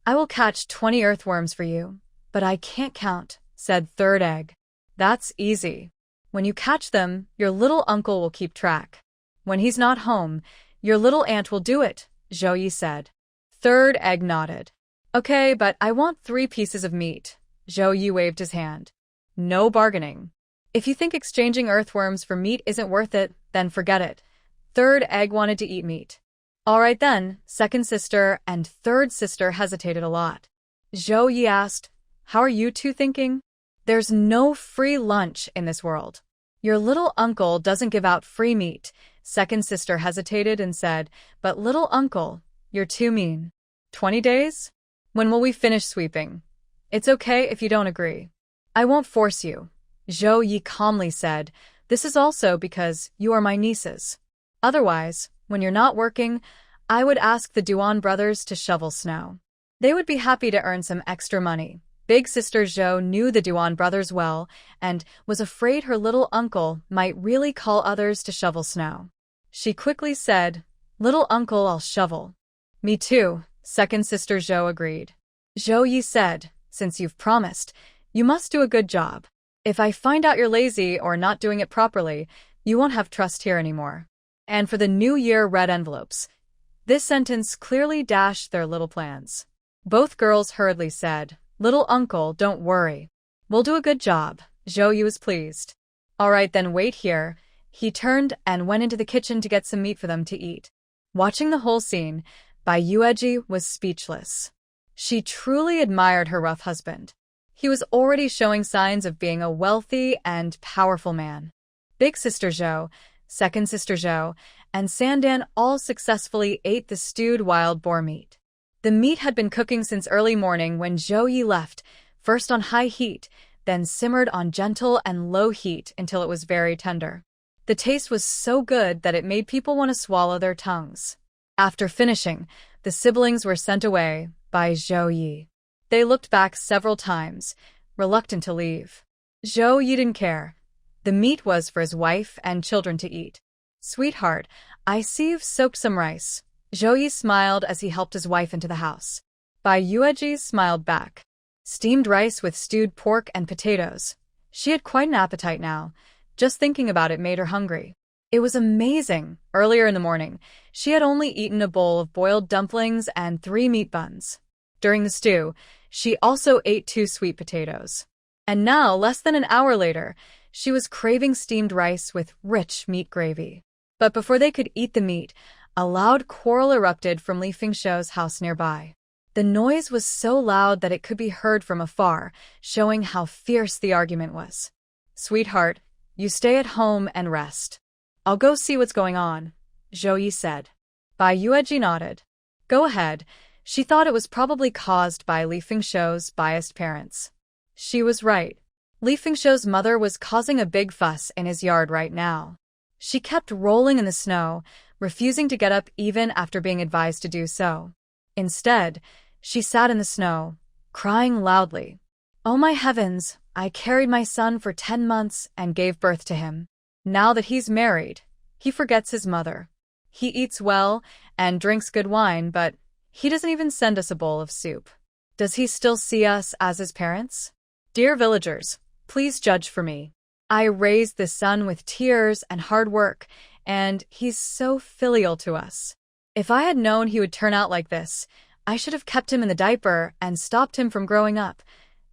I will catch 20 earthworms for you, but I can't count, said third egg. That's easy. When you catch them, your little uncle will keep track. When he's not home, your little aunt will do it, Zhao Ye said. Third egg nodded. Okay, but I want 3 pieces of meat. Zhao Ye waved his hand. No bargaining. If you think exchanging earthworms for meat isn't worth it, then forget it. Third egg wanted to eat meat. All right then, second sister and third sister hesitated a lot. Zhao Ye asked, how are you two thinking? There's no free lunch in this world. Your little uncle doesn't give out free meat. Second sister hesitated and said, but little uncle, you're too mean. 20 days? When will we finish sweeping? It's okay if you don't agree. I won't force you. Zhao Ye calmly said, this is also because you are my nieces. Otherwise, when you're not working, I would ask the Duan brothers to shovel snow. They would be happy to earn some extra money. Big sister Zhou knew the Duan brothers well and was afraid her little uncle might really call others to shovel snow. She quickly said, little uncle, I'll shovel. Me too, second sister Zhou agreed. Zhou Ye said, since you've promised, you must do a good job. If I find out you're lazy or not doing it properly, you won't have trust here anymore. And for the New Year red envelopes. This sentence clearly dashed their little plans. Both girls hurriedly said, little uncle, don't worry. We'll do a good job. Zhou Ye was pleased. All right, then wait here. He turned and went into the kitchen to get some meat for them to eat. Watching the whole scene, Bai Yueji was speechless. She truly admired her rough husband. He was already showing signs of being a wealthy and powerful man. Big sister Zhou, second sister Zhou, and Sandan all successfully ate the stewed wild boar meat. The meat had been cooking since early morning when Zhou Ye left, first on high heat, then simmered on gentle and low heat until it was very tender. The taste was so good that it made people want to swallow their tongues. After finishing, the siblings were sent away by Zhou Ye. They looked back several times, reluctant to leave. Zhou Ye didn't care. The meat was for his wife and children to eat. Sweetheart, I see you've soaked some rice. Zhou Ye smiled as he helped his wife into the house. Bai Yueji smiled back. Steamed rice with stewed pork and potatoes. She had quite an appetite now. Just thinking about it made her hungry. It was amazing. Earlier in the morning, she had only eaten a bowl of boiled dumplings and 3 meat buns. During the stew, she also ate 2 sweet potatoes. And now, less than an hour later, she was craving steamed rice with rich meat gravy. But before they could eat the meat, a loud quarrel erupted from Li Fengshou's house nearby. The noise was so loud that it could be heard from afar, showing how fierce the argument was. Sweetheart, you stay at home and rest. I'll go see what's going on, Zhou Ye said. Bai Yueji nodded. Go ahead. She thought it was probably caused by Li Fengshou's biased parents. She was right. Li Fengshou's mother was causing a big fuss in his yard right now. She kept rolling in the snow, refusing to get up even after being advised to do so. Instead, she sat in the snow, crying loudly. Oh my heavens, I carried my son for 10 months and gave birth to him. Now that he's married, he forgets his mother. He eats well and drinks good wine, but he doesn't even send us a bowl of soup. Does he still see us as his parents? Dear villagers, please judge for me. I raised this son with tears and hard work, and he's so filial to us. If I had known he would turn out like this, I should have kept him in the diaper and stopped him from growing up.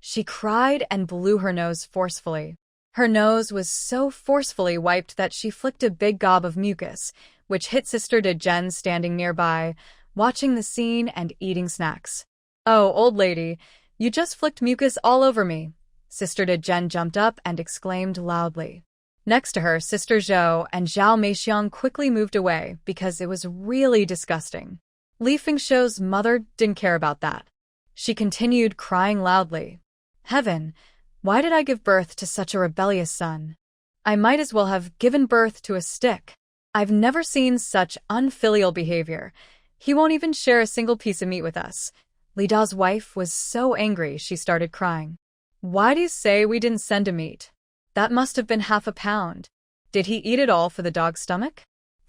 She cried and blew her nose forcefully. Her nose was so forcefully wiped that she flicked a big gob of mucus, which hit Sister De Jen standing nearby, watching the scene and eating snacks. Oh, old lady, you just flicked mucus all over me. Sister De Jen jumped up and exclaimed loudly. Next to her, Sister Zhou and Zhao Meixiang quickly moved away because it was really disgusting. Li Fengshou's mother didn't care about that. She continued crying loudly. Heaven, why did I give birth to such a rebellious son? I might as well have given birth to a stick. I've never seen such unfilial behavior. He won't even share a single piece of meat with us. Li Da's wife was so angry she started crying. Why do you say we didn't send him meat? That must have been half a pound. Did he eat it all for the dog's stomach?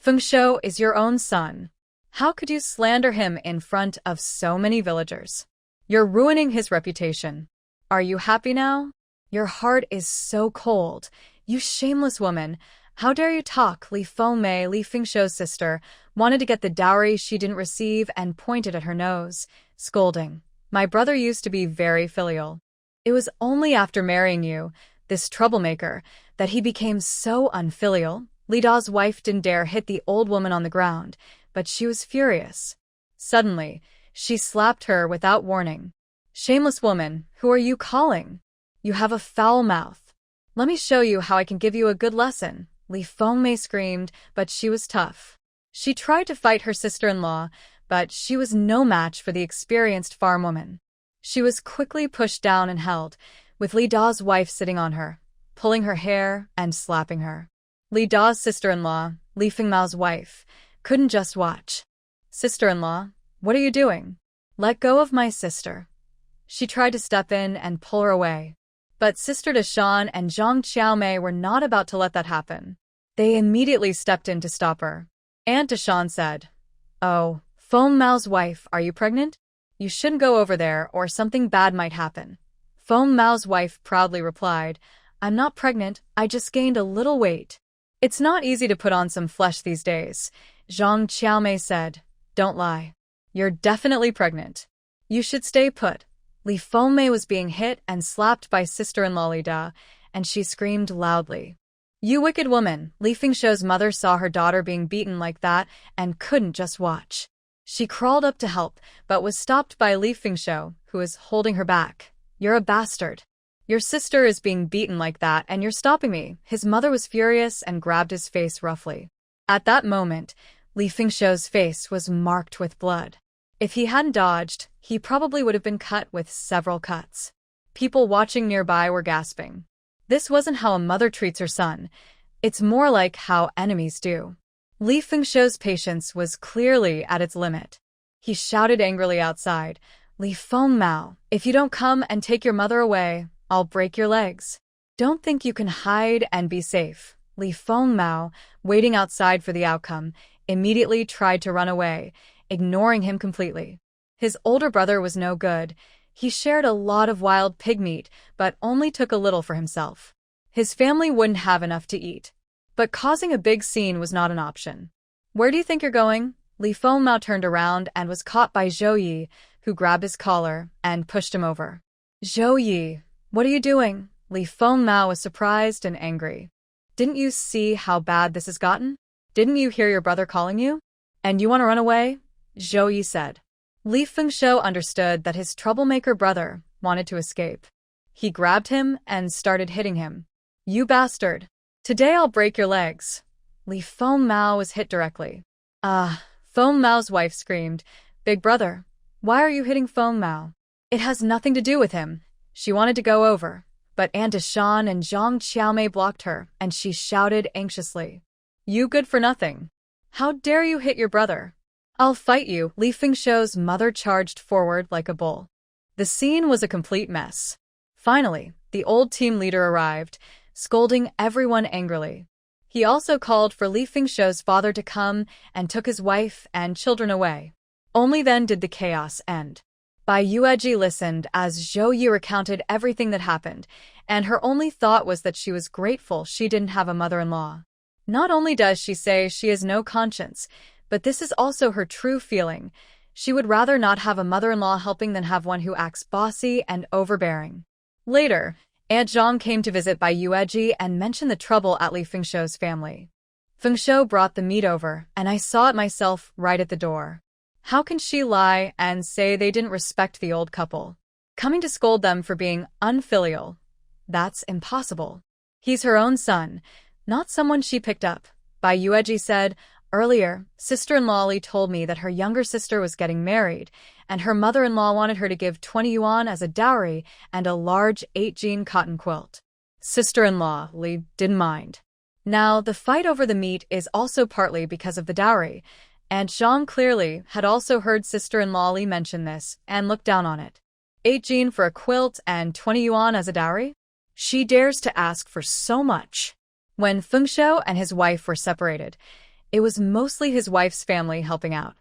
Fengshou is your own son. How could you slander him in front of so many villagers? You're ruining his reputation. Are you happy now? Your heart is so cold. "You shameless woman! How dare you talk?" Li Fengmei, Li Fengshou's sister, wanted to get the dowry she didn't receive and pointed at her nose, scolding. "My brother used to be very filial. It was only after marrying you, this troublemaker, that he became so unfilial." Li Da's wife didn't dare hit the old woman on the ground, but she was furious. Suddenly, she slapped her without warning. "Shameless woman, who are you calling? You have a foul mouth. Let me show you how I can give you a good lesson." Li Fengmei screamed, but she was tough. She tried to fight her sister-in-law, but she was no match for the experienced farm woman. She was quickly pushed down and held, with Li Da's wife sitting on her, pulling her hair and slapping her. Li Da's sister-in-law, Li Fengmao's wife, couldn't just watch. "Sister-in-law, what are you doing? Let go of my sister." She tried to step in and pull her away. But Sister Deshan and Zhang Xiaomei were not about to let that happen. They immediately stepped in to stop her. Aunt Deshan said, "Oh, Feng Mao's wife, are you pregnant? You shouldn't go over there or something bad might happen." Feng Mao's wife proudly replied, "I'm not pregnant, I just gained a little weight." "It's not easy to put on some flesh these days," Zhang Xiaomei said. "Don't lie. You're definitely pregnant. You should stay put." Li Fengmei was being hit and slapped by sister-in-law Li Da, and she screamed loudly. "You wicked woman!" Li Fengshou's mother saw her daughter being beaten like that and couldn't just watch. She crawled up to help, but was stopped by Li Fengshou, who was holding her back. "You're a bastard. Your sister is being beaten like that and you're stopping me." His mother was furious and grabbed his face roughly. At that moment, Li Fengshou's face was marked with blood. If he hadn't dodged, he probably would have been cut with several cuts. People watching nearby were gasping. This wasn't how a mother treats her son. It's more like how enemies do. Li Fengshou's patience was clearly at its limit. He shouted angrily outside, "Li Fengmao, if you don't come and take your mother away, I'll break your legs. Don't think you can hide and be safe." Li Fengmao, waiting outside for the outcome, immediately tried to run away, ignoring him completely. His older brother was no good. He shared a lot of wild pig meat, but only took a little for himself. His family wouldn't have enough to eat. But causing a big scene was not an option. "Where do you think you're going?" Li Fengmao turned around and was caught by Zhao Ye, who grabbed his collar and pushed him over. "Zhao Ye, what are you doing?" Li Fengmao was surprised and angry. "Didn't you see how bad this has gotten? Didn't you hear your brother calling you? And you want to run away?" Zhao Ye said. Li Fengshou understood that his troublemaker brother wanted to escape. He grabbed him and started hitting him. "You bastard! Today I'll break your legs." Li Fengmao was hit directly. Feng Mao's wife screamed, "Big brother, why are you hitting Feng Mao? It has nothing to do with him." She wanted to go over, but Aunt Deshan and Zhang Xiaomei blocked her, and she shouted anxiously, "You good for nothing. How dare you hit your brother? I'll fight you." Li Fengshou's mother charged forward like a bull. The scene was a complete mess. Finally, the old team leader arrived, scolding everyone angrily. He also called for Li Fengshou's father to come and took his wife and children away. Only then did the chaos end. Bai Yueji listened as Zhou Yi recounted everything that happened, and her only thought was that she was grateful she didn't have a mother-in-law. Not only does she say she has no conscience, but this is also her true feeling. She would rather not have a mother-in-law helping than have one who acts bossy and overbearing. Later, Aunt Zhang came to visit Bai Yueji and mentioned the trouble at Li Fengshou's family. Fengshou brought the meat over, and I saw it myself right at the door. How can she lie and say they didn't respect the old couple? Coming to scold them for being unfilial. That's impossible. He's her own son, not someone she picked up. Bai Yueji said, "Earlier, sister-in-law Li told me that her younger sister was getting married, and her mother-in-law wanted her to give 20 yuan as a dowry and a large 8-jean cotton quilt. Sister-in-law Li didn't mind. Now, the fight over the meat is also partly because of the dowry, and Zhang clearly had also heard sister-in-law Li mention this and looked down on it. 8-jean for a quilt and 20 yuan as a dowry? She dares to ask for so much." When Fengshou and his wife were separated, it was mostly his wife's family helping out.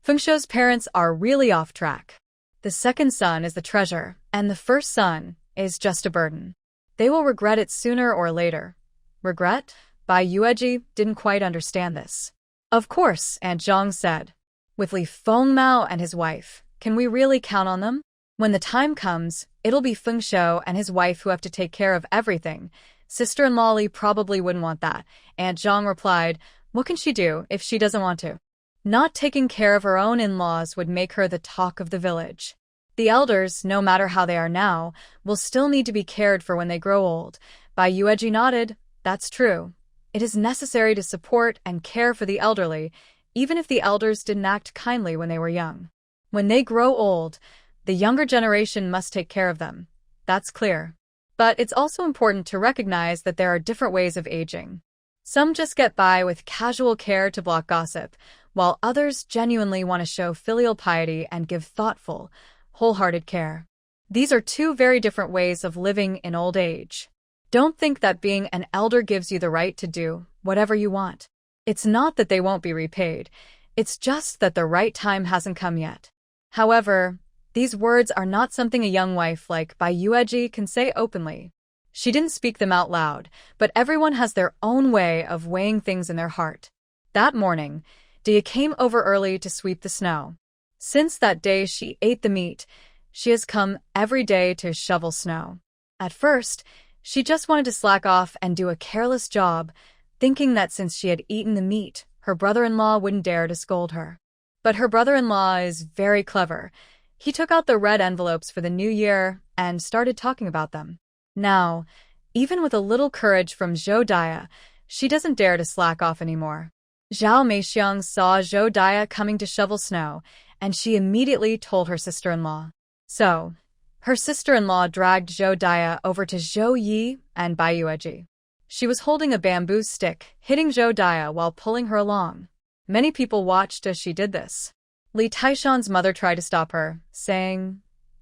Fengshou's parents are really off track. The second son is the treasure, and the first son is just a burden. They will regret it sooner or later. Regret? Bai Yueji didn't quite understand this. Of course, Aunt Zhang said. With Li Fengmao and his wife, can we really count on them? When the time comes, it'll be Feng Shou and his wife who have to take care of everything. Sister-in-law Li probably wouldn't want that. Aunt Zhang replied, what can she do if she doesn't want to? Not taking care of her own in-laws would make her the talk of the village. The elders, no matter how they are now, will still need to be cared for when they grow old. Bai Yueji nodded. That's true. It is necessary to support and care for the elderly, even if the elders didn't act kindly when they were young. When they grow old, the younger generation must take care of them. That's clear. But it's also important to recognize that there are different ways of aging. Some just get by with casual care to block gossip, while others genuinely want to show filial piety and give thoughtful, wholehearted care. These are two very different ways of living in old age. Don't think that being an elder gives you the right to do whatever you want. It's not that they won't be repaid. It's just that the right time hasn't come yet. However, these words are not something a young wife like Bai Yueji can say openly. She didn't speak them out loud, but everyone has their own way of weighing things in their heart. That morning, Dia came over early to sweep the snow. Since that day she ate the meat, she has come every day to shovel snow. At first, she just wanted to slack off and do a careless job, thinking that since she had eaten the meat, her brother-in-law wouldn't dare to scold her. But her brother-in-law is very clever. He took out the red envelopes for the new year and started talking about them. Now, even with a little courage from Zhou Dia, she doesn't dare to slack off anymore. Zhao Meixiang saw Zhou Dia coming to shovel snow, and she immediately told her sister-in-law. So, her sister-in-law dragged Zhou Dia over to Zhou Ye and Bai Yueji. She was holding a bamboo stick, hitting Zhou Dia while pulling her along. Many people watched as she did this. Li Taishan's mother tried to stop her, saying,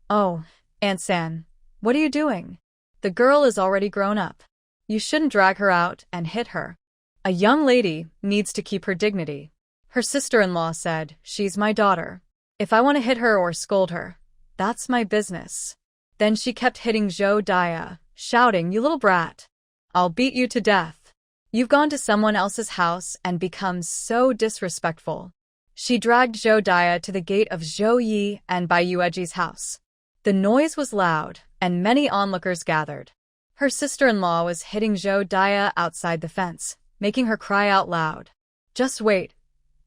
"Oh, Aunt San, what are you doing? The girl is already grown up. You shouldn't drag her out and hit her. A young lady needs to keep her dignity." Her sister-in-law said, "She's my daughter. If I want to hit her or scold her, that's my business." Then she kept hitting Zhou Dia, shouting, "You little brat. I'll beat you to death. You've gone to someone else's house and become so disrespectful." She dragged Zhou Dia to the gate of Zhou Yi and Bai Yueji's house. The noise was loud, and many onlookers gathered. Her sister-in-law was hitting Zhou Dia outside the fence, making her cry out loud. "Just wait.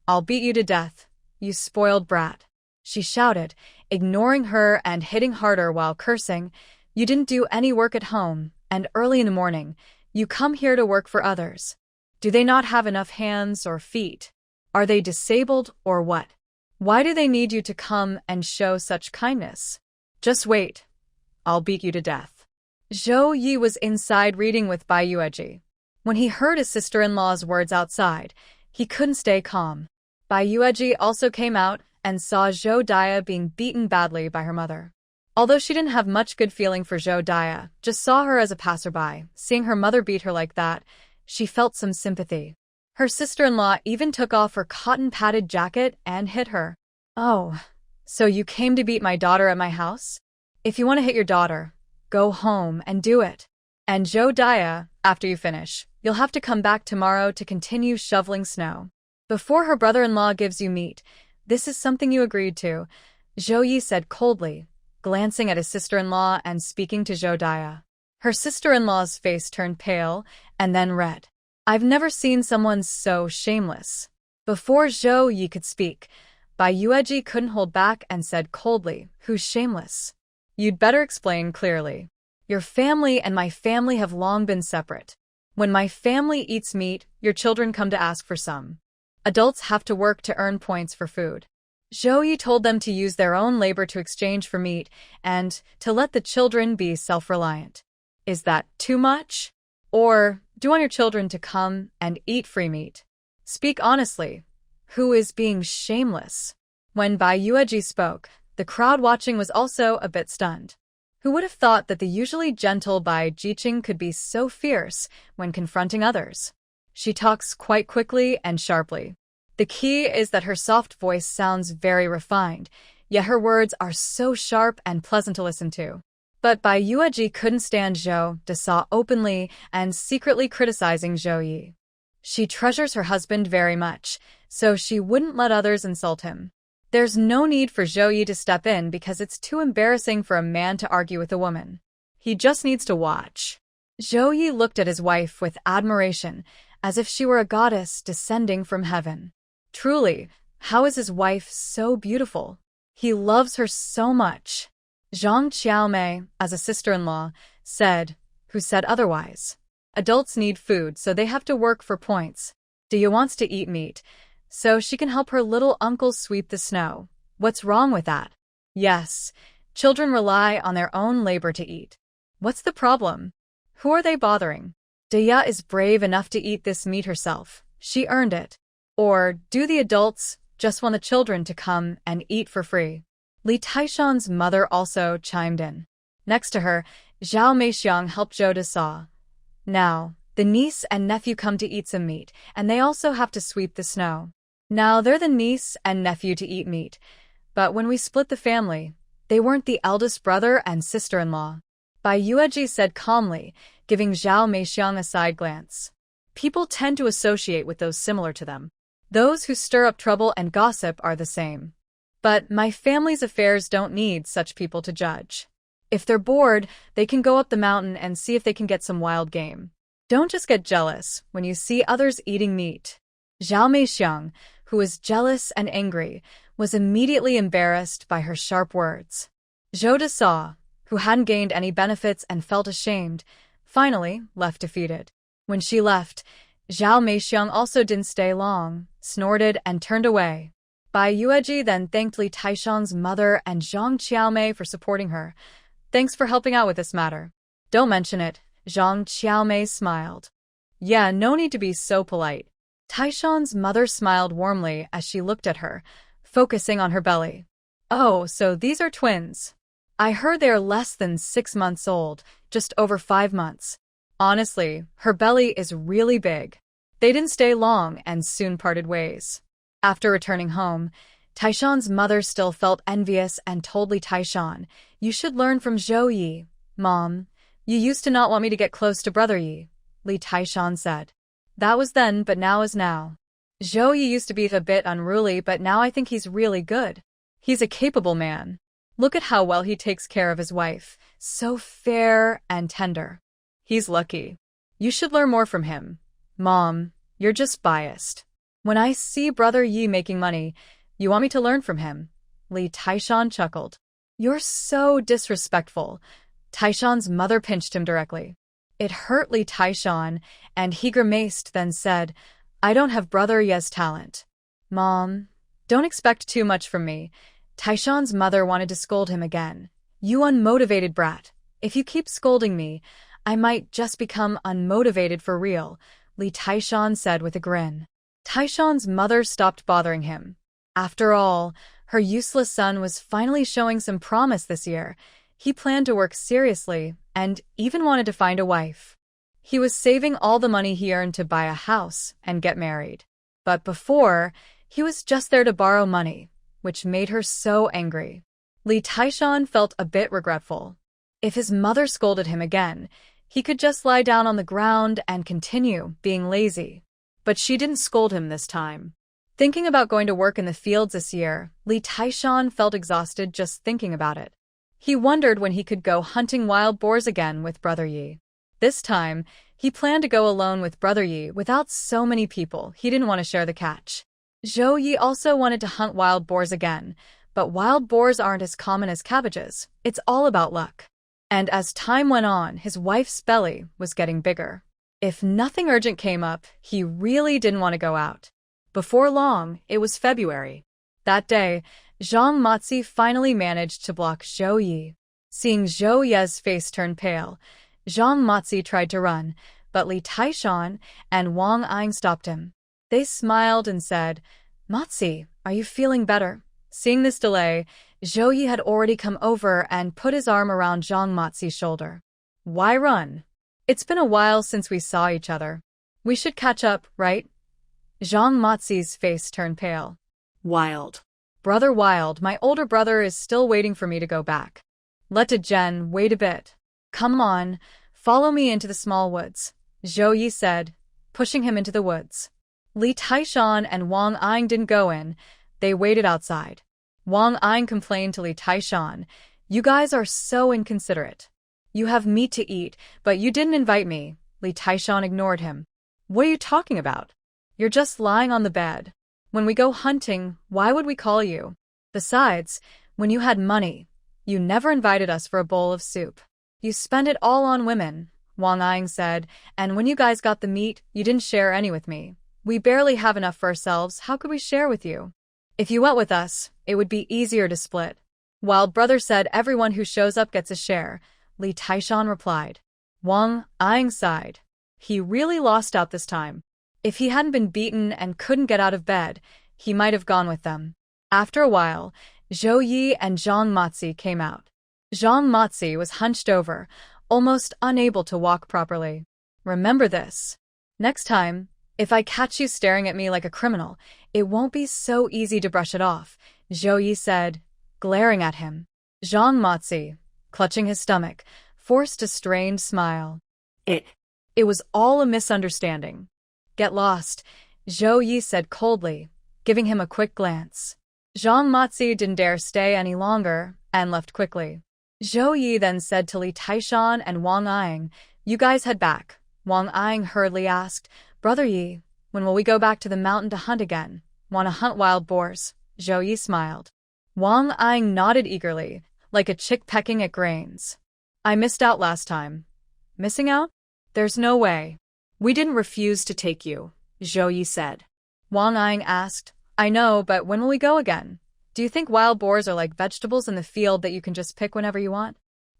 I'll beat you to death, you spoiled brat," she shouted, ignoring her and hitting harder while cursing. "You didn't do any work at home, and early in the morning, you come here to work for others. Do they not have enough hands or feet? Are they disabled or what? Why do they need you to come and show such kindness? Just wait. I'll beat you to death." Zhou Yi was inside reading with Bai Yueji. When he heard his sister-in-law's words outside, he couldn't stay calm. Bai Yueji also came out and saw Zhou Dia being beaten badly by her mother. Although she didn't have much good feeling for Zhou Dia, just saw her as a passerby, seeing her mother beat her like that, she felt some sympathy. Her sister-in-law even took off her cotton-padded jacket and hit her. "Oh, so you came to beat my daughter at my house? If you want to hit your daughter, go home and do it. And Zhou Dia, after you finish, you'll have to come back tomorrow to continue shoveling snow. Before her brother-in-law gives you meat, this is something you agreed to," Zhou Yi said coldly, glancing at his sister-in-law and speaking to Zhou Dia. Her sister-in-law's face turned pale and then red. "I've never seen someone so shameless." Before Zhou Yi could speak, Bai Yueji couldn't hold back and said coldly, "Who's shameless? You'd better explain clearly. Your family and my family have long been separate. When my family eats meat, your children come to ask for some. Adults have to work to earn points for food. Zhou Yi told them to use their own labor to exchange for meat and to let the children be self-reliant. Is that too much? Or do you want your children to come and eat free meat? Speak honestly. Who is being shameless?" When Bai Yueji spoke, the crowd watching was also a bit stunned. Who would have thought that the usually gentle Bai Jiqing could be so fierce when confronting others? She talks quite quickly and sharply. The key is that her soft voice sounds very refined, yet her words are so sharp and pleasant to listen to. But Bai Yueji couldn't stand Zhou De openly and secretly criticizing Zhou Ye. She treasures her husband very much, so she wouldn't let others insult him. There's no need for Zhou Ye to step in because it's too embarrassing for a man to argue with a woman. He just needs to watch. Zhou Ye looked at his wife with admiration, as if she were a goddess descending from heaven. Truly, how is his wife so beautiful? He loves her so much. Zhang Qiaomei, as a sister-in-law, said, who said otherwise. Adults need food, so they have to work for points. Dia wants to eat meat, so she can help her little uncle sweep the snow. What's wrong with that? Yes, children rely on their own labor to eat. What's the problem? Who are they bothering? Dia is brave enough to eat this meat herself. She earned it. Or do the adults just want the children to come and eat for free? Li Taishan's mother also chimed in. Next to her, Zhao Meixiang helped Zhou De. Now, the niece and nephew come to eat some meat, and they also have to sweep the snow. Now they're the niece and nephew to eat meat, but when we split the family, they weren't the eldest brother and sister-in-law. Bai Yueji said calmly, giving Zhao Meixiang a side glance. People tend to associate with those similar to them. Those who stir up trouble and gossip are the same. But my family's affairs don't need such people to judge. If they're bored, they can go up the mountain and see if they can get some wild game. Don't just get jealous when you see others eating meat. Zhao Meixiang, who was jealous and angry, was immediately embarrassed by her sharp words. Zhou De, who hadn't gained any benefits and felt ashamed, finally left defeated. When she left, Zhao Meixiang also didn't stay long, snorted and turned away. Bai Yueji then thanked Li Taishan's mother and Zhang Qiaomei for supporting her. Thanks for helping out with this matter. Don't mention it, Zhang Qiaomei smiled. Yeah, no need to be so polite. Taishan's mother smiled warmly as she looked at her, focusing on her belly. Oh, so these are twins. I heard they are less than 6 months old, just over 5 months. Honestly, her belly is really big. They didn't stay long and soon parted ways. After returning home, Taishan's mother still felt envious and told Li Taishan, "You should learn from Zhou Ye. Mom, you used to not want me to get close to Brother Ye," Li Taishan said. That was then, but now is now. Zhou Ye used to be a bit unruly, but now I think he's really good. He's a capable man. Look at how well he takes care of his wife. So fair and tender. He's lucky. You should learn more from him. Mom, you're just biased. When I see Brother Yi making money, you want me to learn from him? Li Taishan chuckled. You're so disrespectful. Taishan's mother pinched him directly. It hurt Li Taishan, and he grimaced, then said, I don't have Brother Ye's talent. Mom, don't expect too much from me. Taishan's mother wanted to scold him again. You unmotivated brat. If you keep scolding me, I might just become unmotivated for real, Li Taishan said with a grin. Taishan's mother stopped bothering him. After all, her useless son was finally showing some promise this year. He planned to work seriously and even wanted to find a wife. He was saving all the money he earned to buy a house and get married. But before, he was just there to borrow money, which made her so angry. Li Taishan felt a bit regretful. If his mother scolded him again, he could just lie down on the ground and continue being lazy. But she didn't scold him this time. Thinking about going to work in the fields this year, Li Taishan felt exhausted just thinking about it. He wondered when he could go hunting wild boars again with Brother Yi. This time, he planned to go alone with Brother Yi without so many people. He didn't want to share the catch. Zhou Yi also wanted to hunt wild boars again, but wild boars aren't as common as cabbages. It's all about luck. And as time went on, his wife's belly was getting bigger. If nothing urgent came up, he really didn't want to go out. Before long, it was February. That day, Zhang Matzi finally managed to block Zhou Yi. Seeing Zhou Ye's face turn pale, Zhang Matzi tried to run, but Li Taishan and Wang Ying stopped him. They smiled and said, Matzi, are you feeling better? Seeing this delay, Zhou Yi had already come over and put his arm around Zhang Matzi's shoulder. Why run? It's been a while since we saw each other. We should catch up, right? Zhang Matzi's face turned pale. Wild. Brother Wild, my older brother is still waiting for me to go back. Let Jen wait a bit. Come on, follow me into the small woods, Zhao Ye said, pushing him into the woods. Li Taishan and Wang Ying didn't go in, they waited outside. Wang Ying complained to Li Taishan, "You guys are so inconsiderate. You have meat to eat, but you didn't invite me." Li Taishan ignored him. "What are you talking about? You're just lying on the bed. When we go hunting, why would we call you? Besides, when you had money, you never invited us for a bowl of soup. You spend it all on women," Wang Ying said, "and when you guys got the meat, you didn't share any with me. We barely have enough for ourselves, how could we share with you? If you went with us, it would be easier to split." Wild Brother said everyone who shows up gets a share, Li Taishan replied. Wang Ying sighed. He really lost out this time. If he hadn't been beaten and couldn't get out of bed, he might have gone with them. After a while, Zhou Ye and Zhang Matzi came out. Zhang Matzi was hunched over, almost unable to walk properly. "Remember this. Next time, if I catch you staring at me like a criminal, it won't be so easy to brush it off," Zhou Ye said, glaring at him. Zhang Matzi, clutching his stomach, forced a strained smile. It was all a misunderstanding. "Get lost," Zhou Ye said coldly, giving him a quick glance. Zhang Matzi didn't dare stay any longer and left quickly. Zhou Ye then said to Li Taishan and Wang Ying, "You guys head back." Wang Ying hurriedly asked, "Brother Ye, when will we go back to the mountain to hunt again? Want to hunt wild boars?" Zhou Ye smiled. Wang Ying nodded eagerly, like a chick pecking at grains. "I missed out last time." "Missing out? There's no way." "We didn't refuse to take you," Zhou Ye said. Wang Ying asked, "I know, but when will we go again? Do you think wild boars are like vegetables in the field that you can just pick whenever you want?"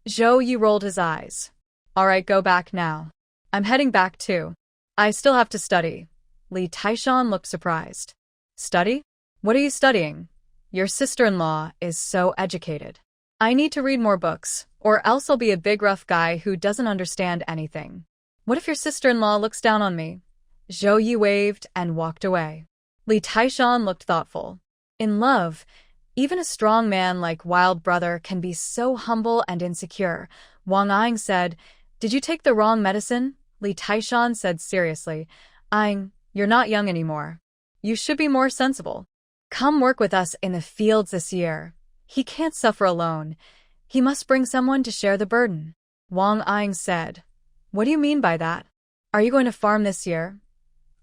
Zhou Ye rolled his eyes. "All right, go back now. I'm heading back too. I still have to study." Li Taishan looked surprised. "Study? What are you studying? Your sister-in-law is so educated." "I need to read more books, or else I'll be a big rough guy who doesn't understand anything." "What if your sister-in-law looks down on me?" Zhou Ye waved and walked away. Li Taishan looked thoughtful. In love, even a strong man like Wild Brother can be so humble and insecure. Wang Ying said, "Did you take the wrong medicine?" Li Taishan said seriously, "Ying, you're not young anymore. You should be more sensible. Come work with us in the fields this year. He can't suffer alone. He must bring someone to share the burden." Wang Ying said, "What do you mean by that? Are you going to farm this year?"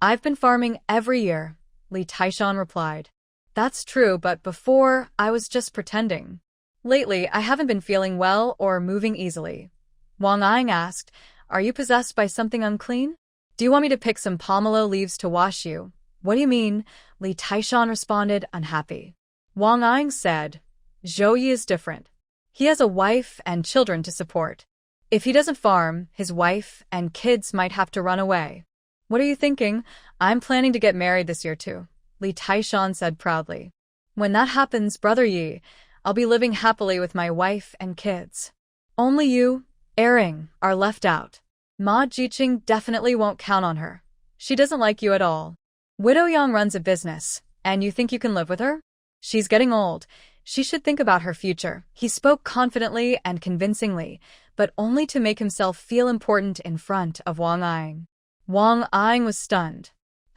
"I've been farming every year," Li Taishan replied. "That's true, but before, I was just pretending. Lately, I haven't been feeling well or moving easily." Wang Ying asked, "Are you possessed by something unclean? Do you want me to pick some pomelo leaves to wash you?" "What do you mean?" Li Taishan responded, unhappy. Wang Ying said, "Zhou Ye is different. He has a wife and children to support. If he doesn't farm, his wife and kids might have to run away." "What are you thinking? I'm planning to get married this year too," Li Taishan said proudly. "When that happens, Brother Ye, I'll be living happily with my wife and kids. Only you, Ering, are left out. Ma Jiqing definitely won't count on her. She doesn't like you at all. Widow Yang runs a business, and you think you can live with her? She's getting old. She should think about her future." He spoke confidently and convincingly, but only to make himself feel important in front of Wang Ying. Wang Ying was stunned.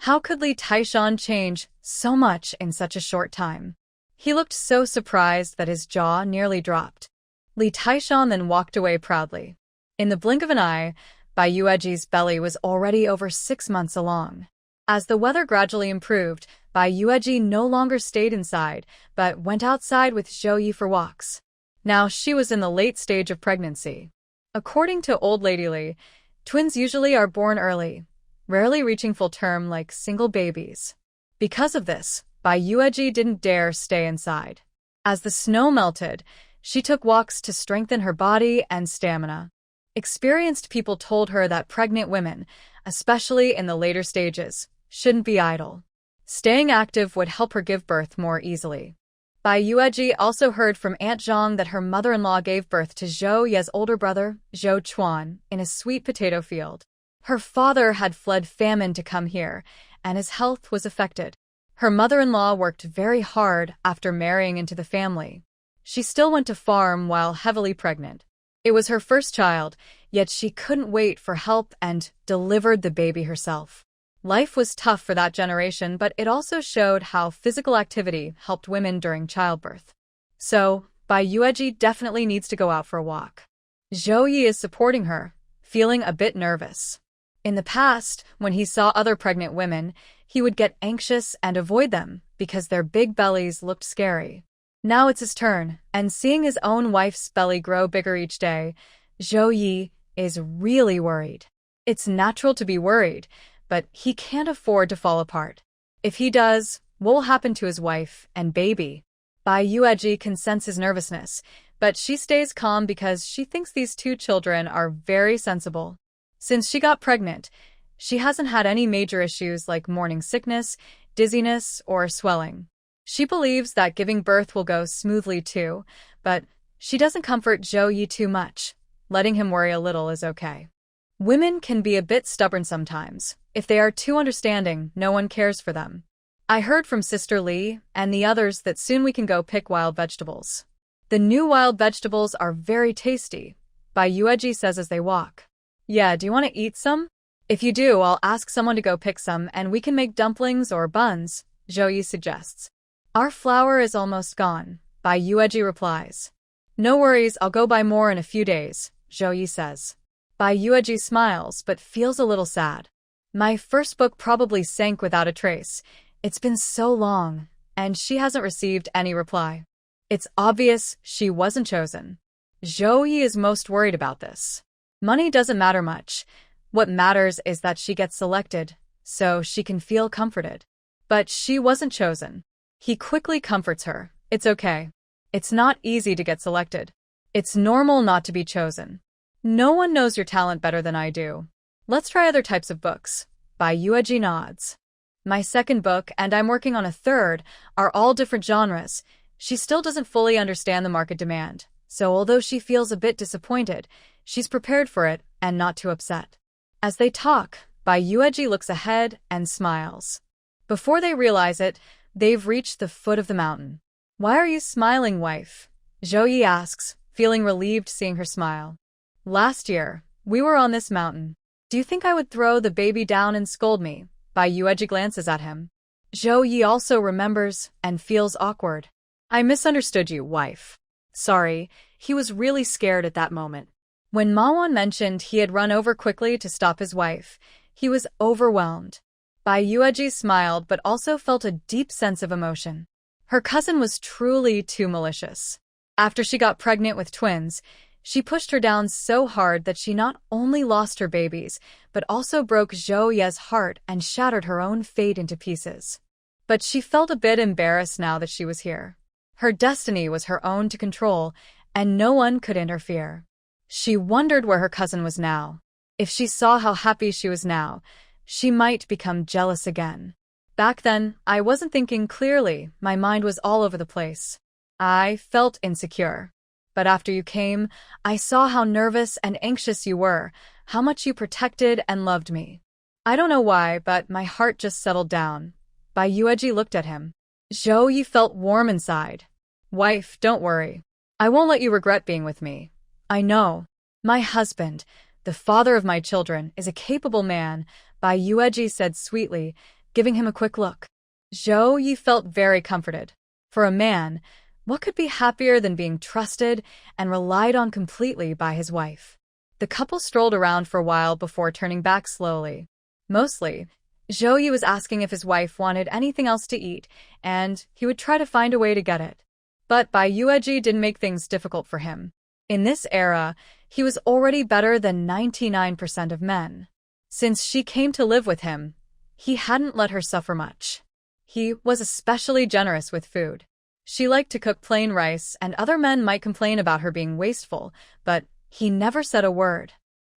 How could Li Taishan change so much in such a short time? He looked so surprised that his jaw nearly dropped. Li Taishan then walked away proudly. In the blink of an eye, Bai Yueji's belly was already over 6 months along. As the weather gradually improved, Bai Yueji no longer stayed inside, but went outside with Zhou Ye for walks. Now she was in the late stage of pregnancy. According to Old Lady Li, twins usually are born early, rarely reaching full term like single babies. Because of this, Bai Yueji didn't dare stay inside. As the snow melted, she took walks to strengthen her body and stamina. Experienced people told her that pregnant women, especially in the later stages, shouldn't be idle. Staying active would help her give birth more easily. Bai Yueji also heard from Aunt Zhang that her mother-in-law gave birth to Zhou Ye's older brother, Zhou Chuan, in a sweet potato field. Her father had fled famine to come here, and his health was affected. Her mother-in-law worked very hard after marrying into the family. She still went to farm while heavily pregnant. It was her first child, yet she couldn't wait for help and delivered the baby herself. Life was tough for that generation, but it also showed how physical activity helped women during childbirth. So, Bai Yueji definitely needs to go out for a walk. Zhou Ye is supporting her, feeling a bit nervous. In the past, when he saw other pregnant women, he would get anxious and avoid them because their big bellies looked scary. Now it's his turn, and seeing his own wife's belly grow bigger each day, Zhou Ye is really worried. It's natural to be worried, but he can't afford to fall apart. If he does, what will happen to his wife and baby? Bai Yueji can sense his nervousness, but she stays calm because she thinks these two children are very sensible. Since she got pregnant, she hasn't had any major issues like morning sickness, dizziness, or swelling. She believes that giving birth will go smoothly too, but she doesn't comfort Zhou Ye too much. Letting him worry a little is okay. Women can be a bit stubborn sometimes. If they are too understanding, no one cares for them. I heard from Sister Lee and the others that soon we can go pick wild vegetables. The new wild vegetables are very tasty, Bai Yueji says as they walk. Yeah, do you want to eat some? If you do, I'll ask someone to go pick some and we can make dumplings or buns, Zhou Ye suggests. Our flour is almost gone, Bai Yueji replies. No worries, I'll go buy more in a few days, Zhou Ye says. Bai Yueji smiles but feels a little sad. My first book probably sank without a trace. It's been so long, and she hasn't received any reply. It's obvious she wasn't chosen. Zhou Ye is most worried about this. Money doesn't matter much. What matters is that she gets selected, so she can feel comforted. But she wasn't chosen. He quickly comforts her. It's okay. It's not easy to get selected. It's normal not to be chosen. No one knows your talent better than I do. Let's try other types of books. Bai Yueji nods. My second book, and I'm working on a third, are all different genres. She still doesn't fully understand the market demand, so although she feels a bit disappointed, she's prepared for it and not too upset. As they talk, Bai Yueji looks ahead and smiles. Before they realize it, they've reached the foot of the mountain. Why are you smiling, wife? Zhou Ye asks, feeling relieved seeing her smile. Last year, we were on this mountain. Do you think I would throw the baby down and scold me? Bai Yueji glances at him. Zhou Ye also remembers and feels awkward. I misunderstood you, wife. Sorry, he was really scared at that moment. When Manhwa mentioned he had run over quickly to stop his wife, he was overwhelmed. Bai Yueji smiled but also felt a deep sense of emotion. Her cousin was truly too malicious. After she got pregnant with twins, she pushed her down so hard that she not only lost her babies, but also broke Zhou Ye's heart and shattered her own fate into pieces. But she felt a bit embarrassed now that she was here. Her destiny was her own to control, and no one could interfere. She wondered where her cousin was now. If she saw how happy she was now, she might become jealous again. Back then, I wasn't thinking clearly, my mind was all over the place. I felt insecure. But after you came, I saw how nervous and anxious you were, how much you protected and loved me. I don't know why, but my heart just settled down. Bai Yueji looked at him. Zhou Ye felt warm inside. Wife, don't worry. I won't let you regret being with me. I know. My husband, the father of my children, is a capable man, Bai Yueji said sweetly, giving him a quick look. Zhou Ye felt very comforted. For a man, what could be happier than being trusted and relied on completely by his wife? The couple strolled around for a while before turning back slowly. Mostly, Zhou Ye was asking if his wife wanted anything else to eat, and he would try to find a way to get it. But Bai Yueji didn't make things difficult for him. In this era, he was already better than 99% of men. Since she came to live with him, he hadn't let her suffer much. He was especially generous with food. She liked to cook plain rice, and other men might complain about her being wasteful, but he never said a word.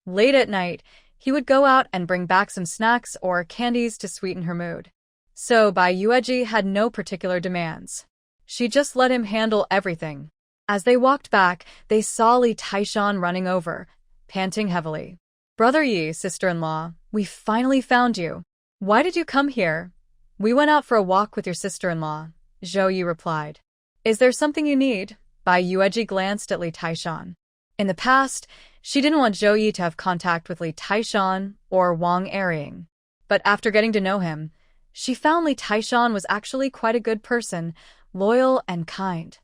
Late at night, he would go out and bring back some snacks or candies to sweeten her mood. So Bai Yueji had no particular demands. She just let him handle everything. As they walked back, they saw Li Taishan running over, panting heavily. Brother Yi, sister-in-law, we finally found you. Why did you come here? We went out for a walk with your sister-in-law, Zhou Ye replied. Is there something you need? Bai Yueji glanced at Li Taishan. In the past, she didn't want Zhao Ye to have contact with Li Taishan or Wang Erying. But after getting to know him, she found Li Taishan was actually quite a good person, loyal and kind.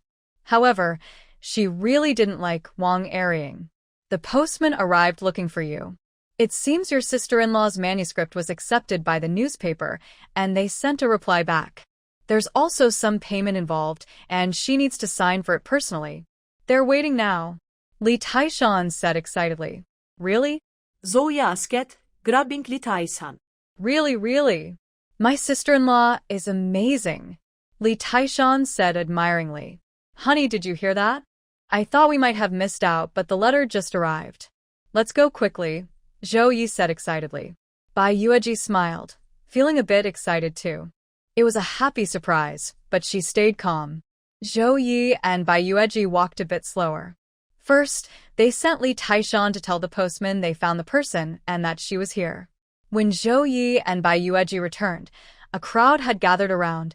However, she really didn't like Wang Erying. The postman arrived looking for you. It seems your sister-in-law's manuscript was accepted by the newspaper, and they sent a reply back. There's also some payment involved, and she needs to sign for it personally. They're waiting now. Li Taishan said excitedly. Really? Zoyasket, grabbing Li Taishan. Really? My sister-in-law is amazing. Li Taishan said admiringly. Honey, did you hear that? I thought we might have missed out, but the letter just arrived. Let's go quickly, Zhao Ye said excitedly. Bai Yueji smiled, feeling a bit excited too. It was a happy surprise, but she stayed calm. Zhao Ye and Bai Yueji walked a bit slower. First, they sent Li Taishan to tell the postman they found the person and that she was here. When Zhao Ye and Bai Yueji returned, a crowd had gathered around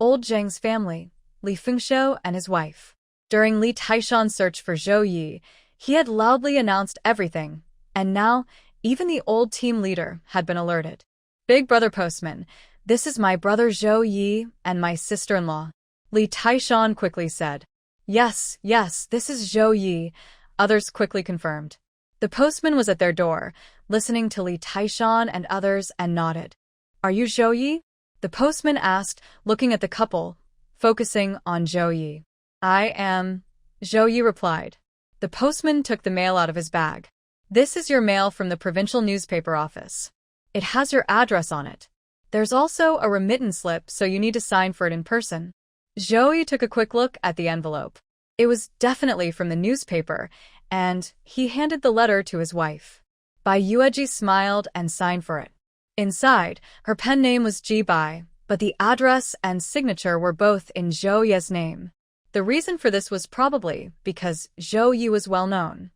old Zheng's family, Li Fengshou and his wife. During Li Taishan's search for Zhao Ye, he had loudly announced everything, and now even the old team leader had been alerted. Big brother postman, this is my brother Zhao Ye and my sister-in-law, Li Taishan quickly said. Yes, this is Zhao Ye, others quickly confirmed. The postman was at their door, listening to Li Taishan and others, and nodded. Are you Zhao Ye? The postman asked, looking at the couple, focusing on Zhao Ye. I am, Zhao Ye replied. The postman took the mail out of his bag. This is your mail from the provincial newspaper office. It has your address on it. There's also a remittance slip, so you need to sign for it in person. Zhao Ye took a quick look at the envelope. It was definitely from the newspaper, and he handed the letter to his wife. Bai Yueji smiled and signed for it. Inside, her pen name was Ji Bai, but the address and signature were both in Zhao Ye's name. The reason for this was probably because Zhao Ye was well known.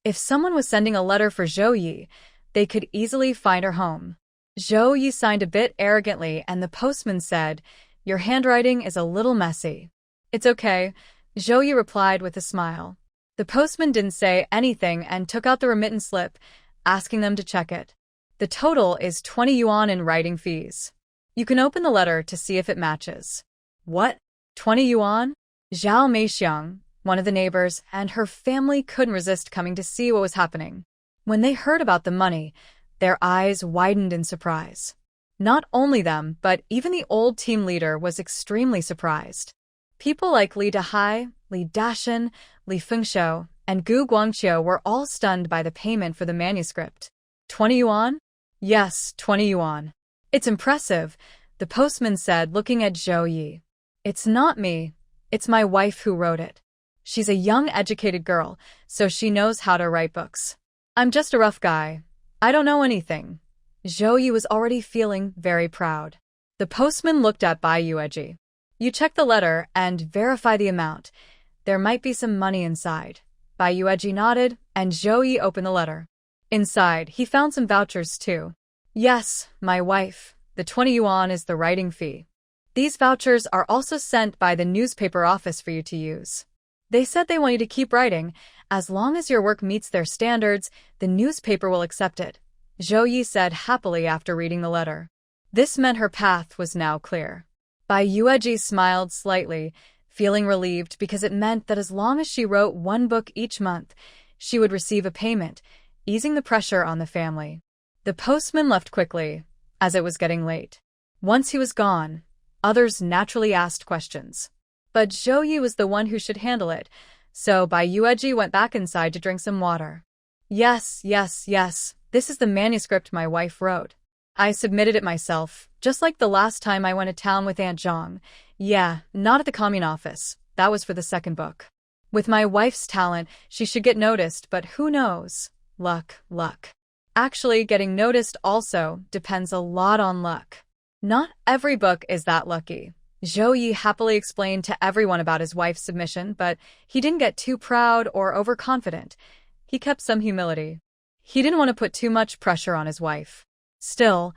If someone was sending a letter for Zhao Ye, they could easily find her home. Zhao Ye signed a bit arrogantly, and the postman said, Your handwriting is a little messy. It's okay, Zhao Ye replied with a smile. The postman didn't say anything and took out the remittance slip, asking them to check it. The total is 20 yuan in writing fees. You can open the letter to see if it matches. What? 20 yuan? Zhao Meixiang, one of the neighbors, and her family couldn't resist coming to see what was happening. When they heard about the money, their eyes widened in surprise. Not only them, but even the old team leader was extremely surprised. People like Li Dahai, Li Dashan, Li Fengshou, and Gu Guangqiu were all stunned by the payment for the manuscript. 20 yuan? Yes, 20 yuan. It's impressive, the postman said, looking at Zhao Ye. It's not me. It's my wife who wrote it. She's a young, educated girl, so she knows how to write books. I'm just a rough guy. I don't know anything. Zhao Ye was already feeling very proud. The postman looked at Bai Yueji. You check the letter and verify the amount. There might be some money inside. Bai Yueji nodded, and Zhao Ye opened the letter. Inside, he found some vouchers too. Yes, my wife, the 20 yuan is the writing fee. These vouchers are also sent by the newspaper office for you to use. They said they want you to keep writing. As long as your work meets their standards, the newspaper will accept it, Zhao Ye said happily after reading the letter. This meant her path was now clear. Bai Yueji smiled slightly, feeling relieved because it meant that as long as she wrote one book each month, she would receive a payment, easing the pressure on the family. The postman left quickly, as it was getting late. Once he was gone, others naturally asked questions. But Zhao Ye was the one who should handle it, so Bai Yueji went back inside to drink some water. Yes, this is the manuscript my wife wrote. I submitted it myself, just like the last time I went to town with Aunt Zhang. Yeah, not at the commune office. That was for the second book. With my wife's talent, she should get noticed, but who knows? Luck. Actually, getting noticed also depends a lot on luck. Not every book is that lucky. Zhao Ye happily explained to everyone about his wife's submission, but he didn't get too proud or overconfident. He kept some humility. He didn't want to put too much pressure on his wife. Still,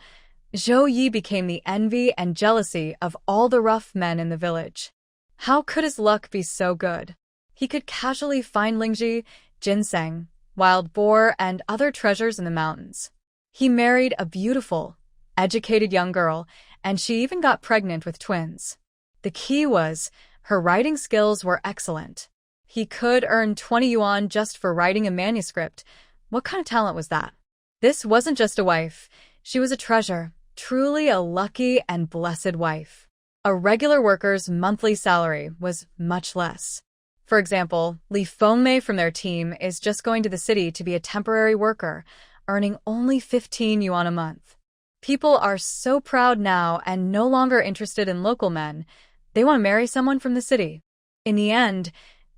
Zhao Ye became the envy and jealousy of all the rough men in the village. How could his luck be so good? He could casually find lingji, ginseng, wild boar, and other treasures in the mountains. He married a beautiful, educated young girl, and she even got pregnant with twins. The key was, her writing skills were excellent. He could earn 20 yuan just for writing a manuscript. What kind of talent was that? This wasn't just a wife. She was a treasure, truly a lucky and blessed wife. A regular worker's monthly salary was much less. For example, Li Fengmei from their team is just going to the city to be a temporary worker, earning only 15 yuan a month. People are so proud now and no longer interested in local men. They want to marry someone from the city. In the end,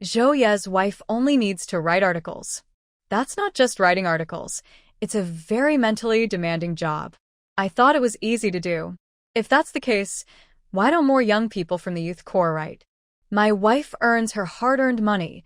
Zhao Ye's wife only needs to write articles. That's not just writing articles. It's a very mentally demanding job. I thought it was easy to do. If that's the case, why don't more young people from the youth corps write? My wife earns her hard-earned money,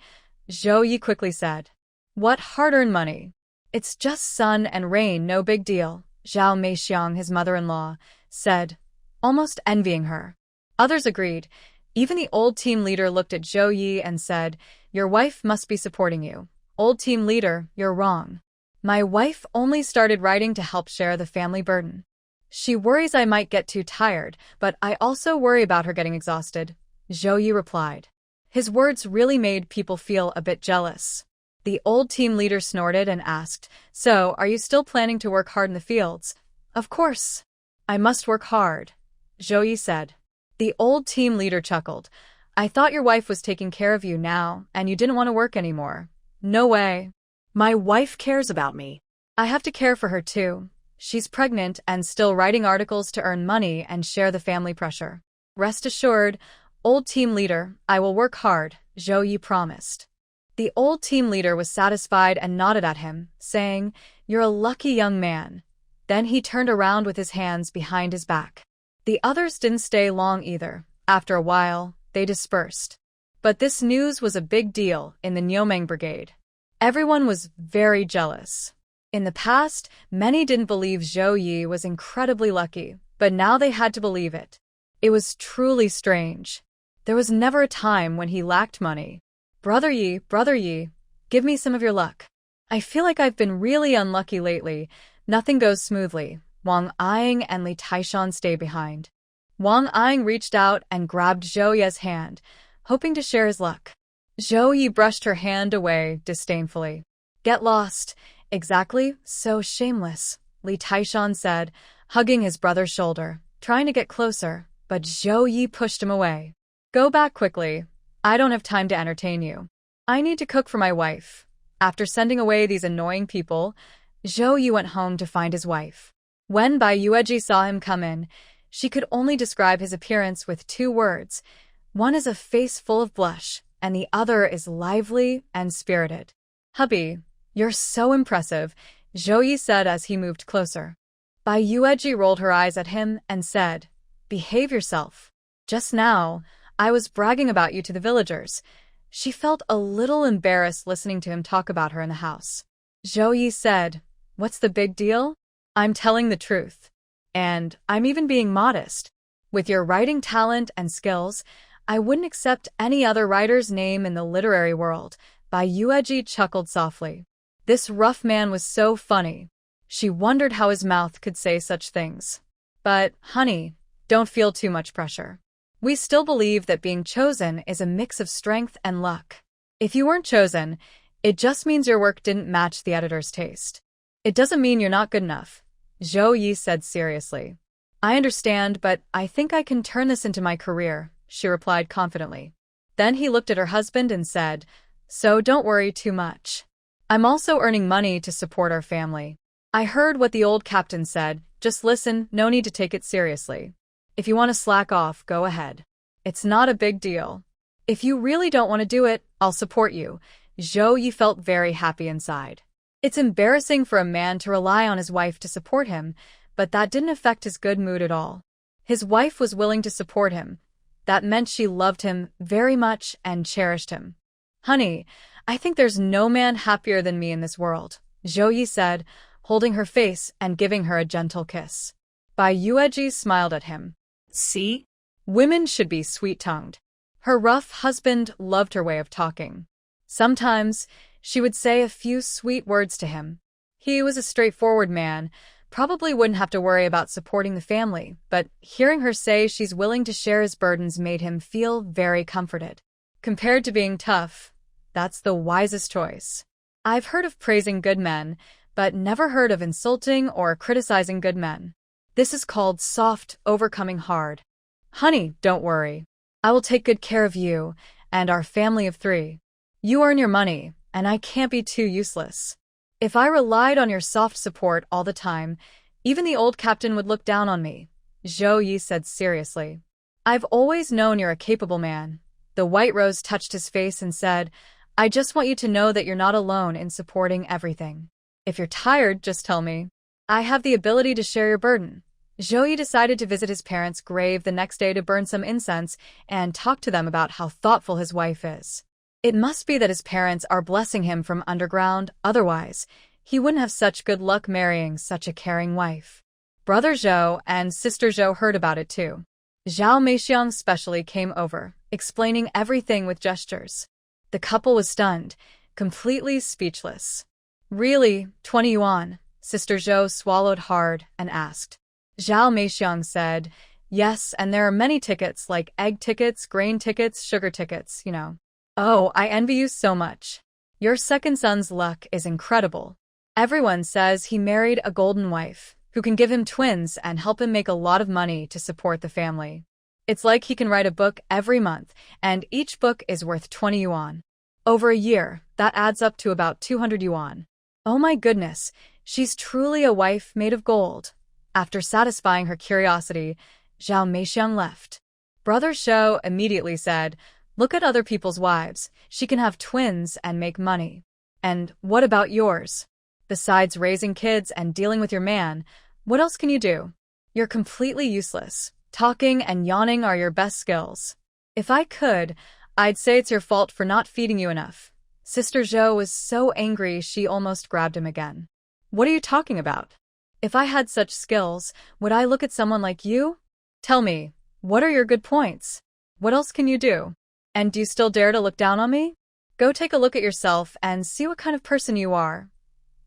Zhao Ye quickly said. What hard-earned money? It's just sun and rain, no big deal, Zhao Meixiang, his mother-in-law, said, almost envying her. Others agreed. Even the old team leader looked at Zhao Ye and said, your wife must be supporting you. Old team leader, you're wrong. My wife only started writing to help share the family burden. She worries I might get too tired, but I also worry about her getting exhausted, Zhao Ye replied. His words really made people feel a bit jealous. The old team leader snorted and asked, so, are you still planning to work hard in the fields? Of course. I must work hard, Zhao Ye said. The old team leader chuckled. I thought your wife was taking care of you now, and you didn't want to work anymore. No way. My wife cares about me. I have to care for her too. She's pregnant and still writing articles to earn money and share the family pressure. Rest assured, old team leader, I will work hard, Zhao Ye promised. The old team leader was satisfied and nodded at him, saying, you're a lucky young man. Then he turned around with his hands behind his back. The others didn't stay long either. After a while, they dispersed. But this news was a big deal in the Niumeng brigade. Everyone was very jealous. In the past, many didn't believe Zhao Ye was incredibly lucky, but now they had to believe it. It was truly strange. There was never a time when he lacked money. Brother Ye, give me some of your luck. I feel like I've been really unlucky lately. Nothing goes smoothly. Wang Ying and Li Taishan stay behind. Wang Ying reached out and grabbed Zhao Ye's hand, hoping to share his luck. Zhao Ye brushed her hand away disdainfully. Get lost. Exactly, so shameless, Li Taishan said, hugging his brother's shoulder, trying to get closer, but Zhao Ye pushed him away. Go back quickly. I don't have time to entertain you. I need to cook for my wife. After sending away these annoying people, Zhao Ye went home to find his wife. When Bai Yueji saw him come in, she could only describe his appearance with 2 words. One is a face full of blush, and the other is lively and spirited. Hubby, you're so impressive, Zhao Ye said as he moved closer. Bai Yueji rolled her eyes at him and said, behave yourself. Just now, I was bragging about you to the villagers. She felt a little embarrassed listening to him talk about her in the house. Zhao Ye said, what's the big deal? I'm telling the truth. And I'm even being modest. With your writing talent and skills, I wouldn't accept any other writer's name in the literary world. Bai Yueji chuckled softly. This rough man was so funny. She wondered how his mouth could say such things. But, honey, don't feel too much pressure. We still believe that being chosen is a mix of strength and luck. If you weren't chosen, it just means your work didn't match the editor's taste. It doesn't mean you're not good enough, Zhao Ye said seriously. I understand, but I think I can turn this into my career, she replied confidently. Then he looked at her husband and said, so don't worry too much. I'm also earning money to support our family. I heard what the old captain said, just listen, no need to take it seriously. If you want to slack off, go ahead. It's not a big deal. If you really don't want to do it, I'll support you. Zhao Ye felt very happy inside. It's embarrassing for a man to rely on his wife to support him, but that didn't affect his good mood at all. His wife was willing to support him. That meant she loved him very much and cherished him. Honey, I think there's no man happier than me in this world, Zhao Ye said, holding her face and giving her a gentle kiss. Bai Yueji smiled at him. See? Women should be sweet-tongued. Her rough husband loved her way of talking. Sometimes, she would say a few sweet words to him. He was a straightforward man, probably wouldn't have to worry about supporting the family, but hearing her say she's willing to share his burdens made him feel very comforted. Compared to being tough, that's the wisest choice. I've heard of praising good men, but never heard of insulting or criticizing good men. This is called soft overcoming hard. Honey, don't worry. I will take good care of you and our family of 3. You earn your money, and I can't be too useless. If I relied on your soft support all the time, even the old captain would look down on me, Zhao Ye said seriously. I've always known you're a capable man. The white rose touched his face and said, I just want you to know that you're not alone in supporting everything. If you're tired, just tell me. I have the ability to share your burden. Zhao Ye decided to visit his parents' grave the next day to burn some incense and talk to them about how thoughtful his wife is. It must be that his parents are blessing him from underground, otherwise, he wouldn't have such good luck marrying such a caring wife. Brother Zhou and sister Zhou heard about it too. Zhao Meixiang specially came over, explaining everything with gestures. The couple was stunned, completely speechless. Really, 20 yuan? Sister Zhou swallowed hard and asked. Zhao Meixiang said, yes, and there are many tickets like egg tickets, grain tickets, sugar tickets, you know. Oh, I envy you so much. Your second son's luck is incredible. Everyone says he married a golden wife, who can give him twins and help him make a lot of money to support the family. It's like he can write a book every month, and each book is worth 20 yuan. Over a year, that adds up to about 200 yuan. Oh my goodness, she's truly a wife made of gold. After satisfying her curiosity, Zhao Meixiang left. Brother Shou immediately said, look at other people's wives. She can have twins and make money. And what about yours? Besides raising kids and dealing with your man, what else can you do? You're completely useless. Talking and yawning are your best skills. If I could, I'd say it's your fault for not feeding you enough. Sister Zhou was so angry she almost grabbed him again. What are you talking about? If I had such skills, would I look at someone like you? Tell me, what are your good points? What else can you do? And do you still dare to look down on me? Go take a look at yourself and see what kind of person you are.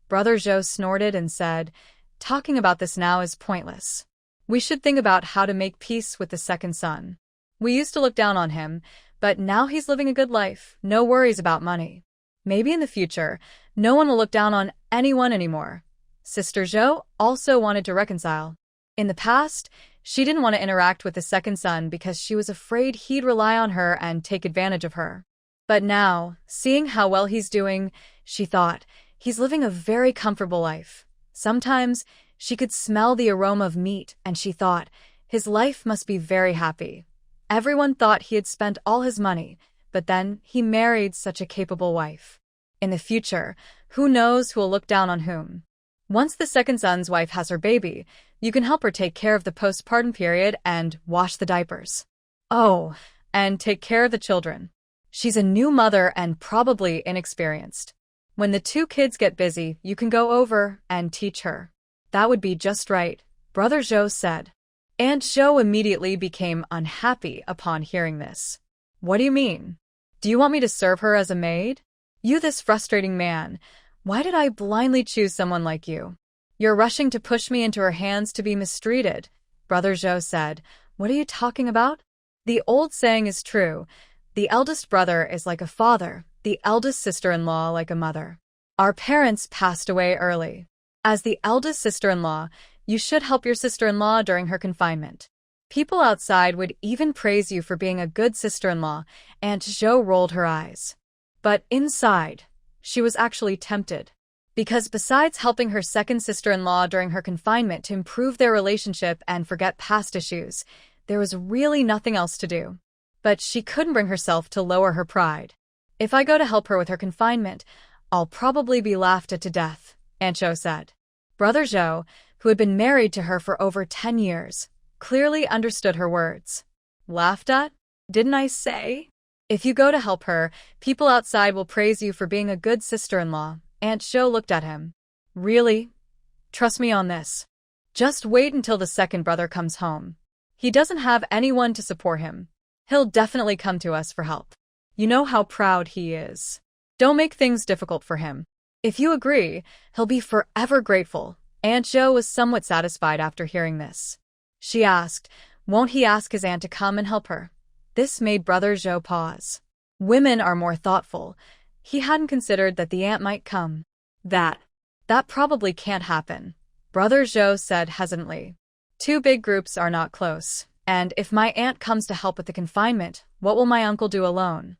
Brother Zhou snorted and said, talking about this now is pointless. We should think about how to make peace with the second son. We used to look down on him, but now he's living a good life, no worries about money. Maybe in the future, no one will look down on anyone anymore. Sister Zhou also wanted to reconcile. In the past, she didn't want to interact with the second son because she was afraid he'd rely on her and take advantage of her. But now, seeing how well he's doing, she thought, he's living a very comfortable life. Sometimes, she could smell the aroma of meat, and she thought, his life must be very happy. Everyone thought he had spent all his money, but then he married such a capable wife. In the future, who knows who will look down on whom? Once the second son's wife has her baby, you can help her take care of the postpartum period and wash the diapers. Oh, and take care of the children. She's a new mother and probably inexperienced. When the 2 kids get busy, you can go over and teach her. That would be just right, Brother Zhou said. Aunt Zhou immediately became unhappy upon hearing this. What do you mean? Do you want me to serve her as a maid? You this frustrating man. Why did I blindly choose someone like you? You're rushing to push me into her hands to be mistreated, Brother Zhou said. What are you talking about? The old saying is true. The eldest brother is like a father, the eldest sister-in-law like a mother. Our parents passed away early. As the eldest sister-in-law, you should help your sister-in-law during her confinement. People outside would even praise you for being a good sister-in-law, Aunt Zhou rolled her eyes. But inside, she was actually tempted. Because besides helping her second sister-in-law during her confinement to improve their relationship and forget past issues, there was really nothing else to do. But she couldn't bring herself to lower her pride. If I go to help her with her confinement, I'll probably be laughed at to death, Aunt Zhou said. Brother Zhou, who had been married to her for over 10 years, clearly understood her words. Laughed at? Didn't I say? If you go to help her, people outside will praise you for being a good sister-in-law. Aunt Zhou looked at him. Really? Trust me on this. Just wait until the second brother comes home. He doesn't have anyone to support him. He'll definitely come to us for help. You know how proud he is. Don't make things difficult for him. If you agree, he'll be forever grateful. Aunt Zhou was somewhat satisfied after hearing this. She asked, won't he ask his aunt to come and help her? This made Brother Zhou pause. Women are more thoughtful. He hadn't considered that the aunt might come. That probably can't happen, Brother Zhou said hesitantly. Two big groups are not close, and if my aunt comes to help with the confinement, what will my uncle do alone?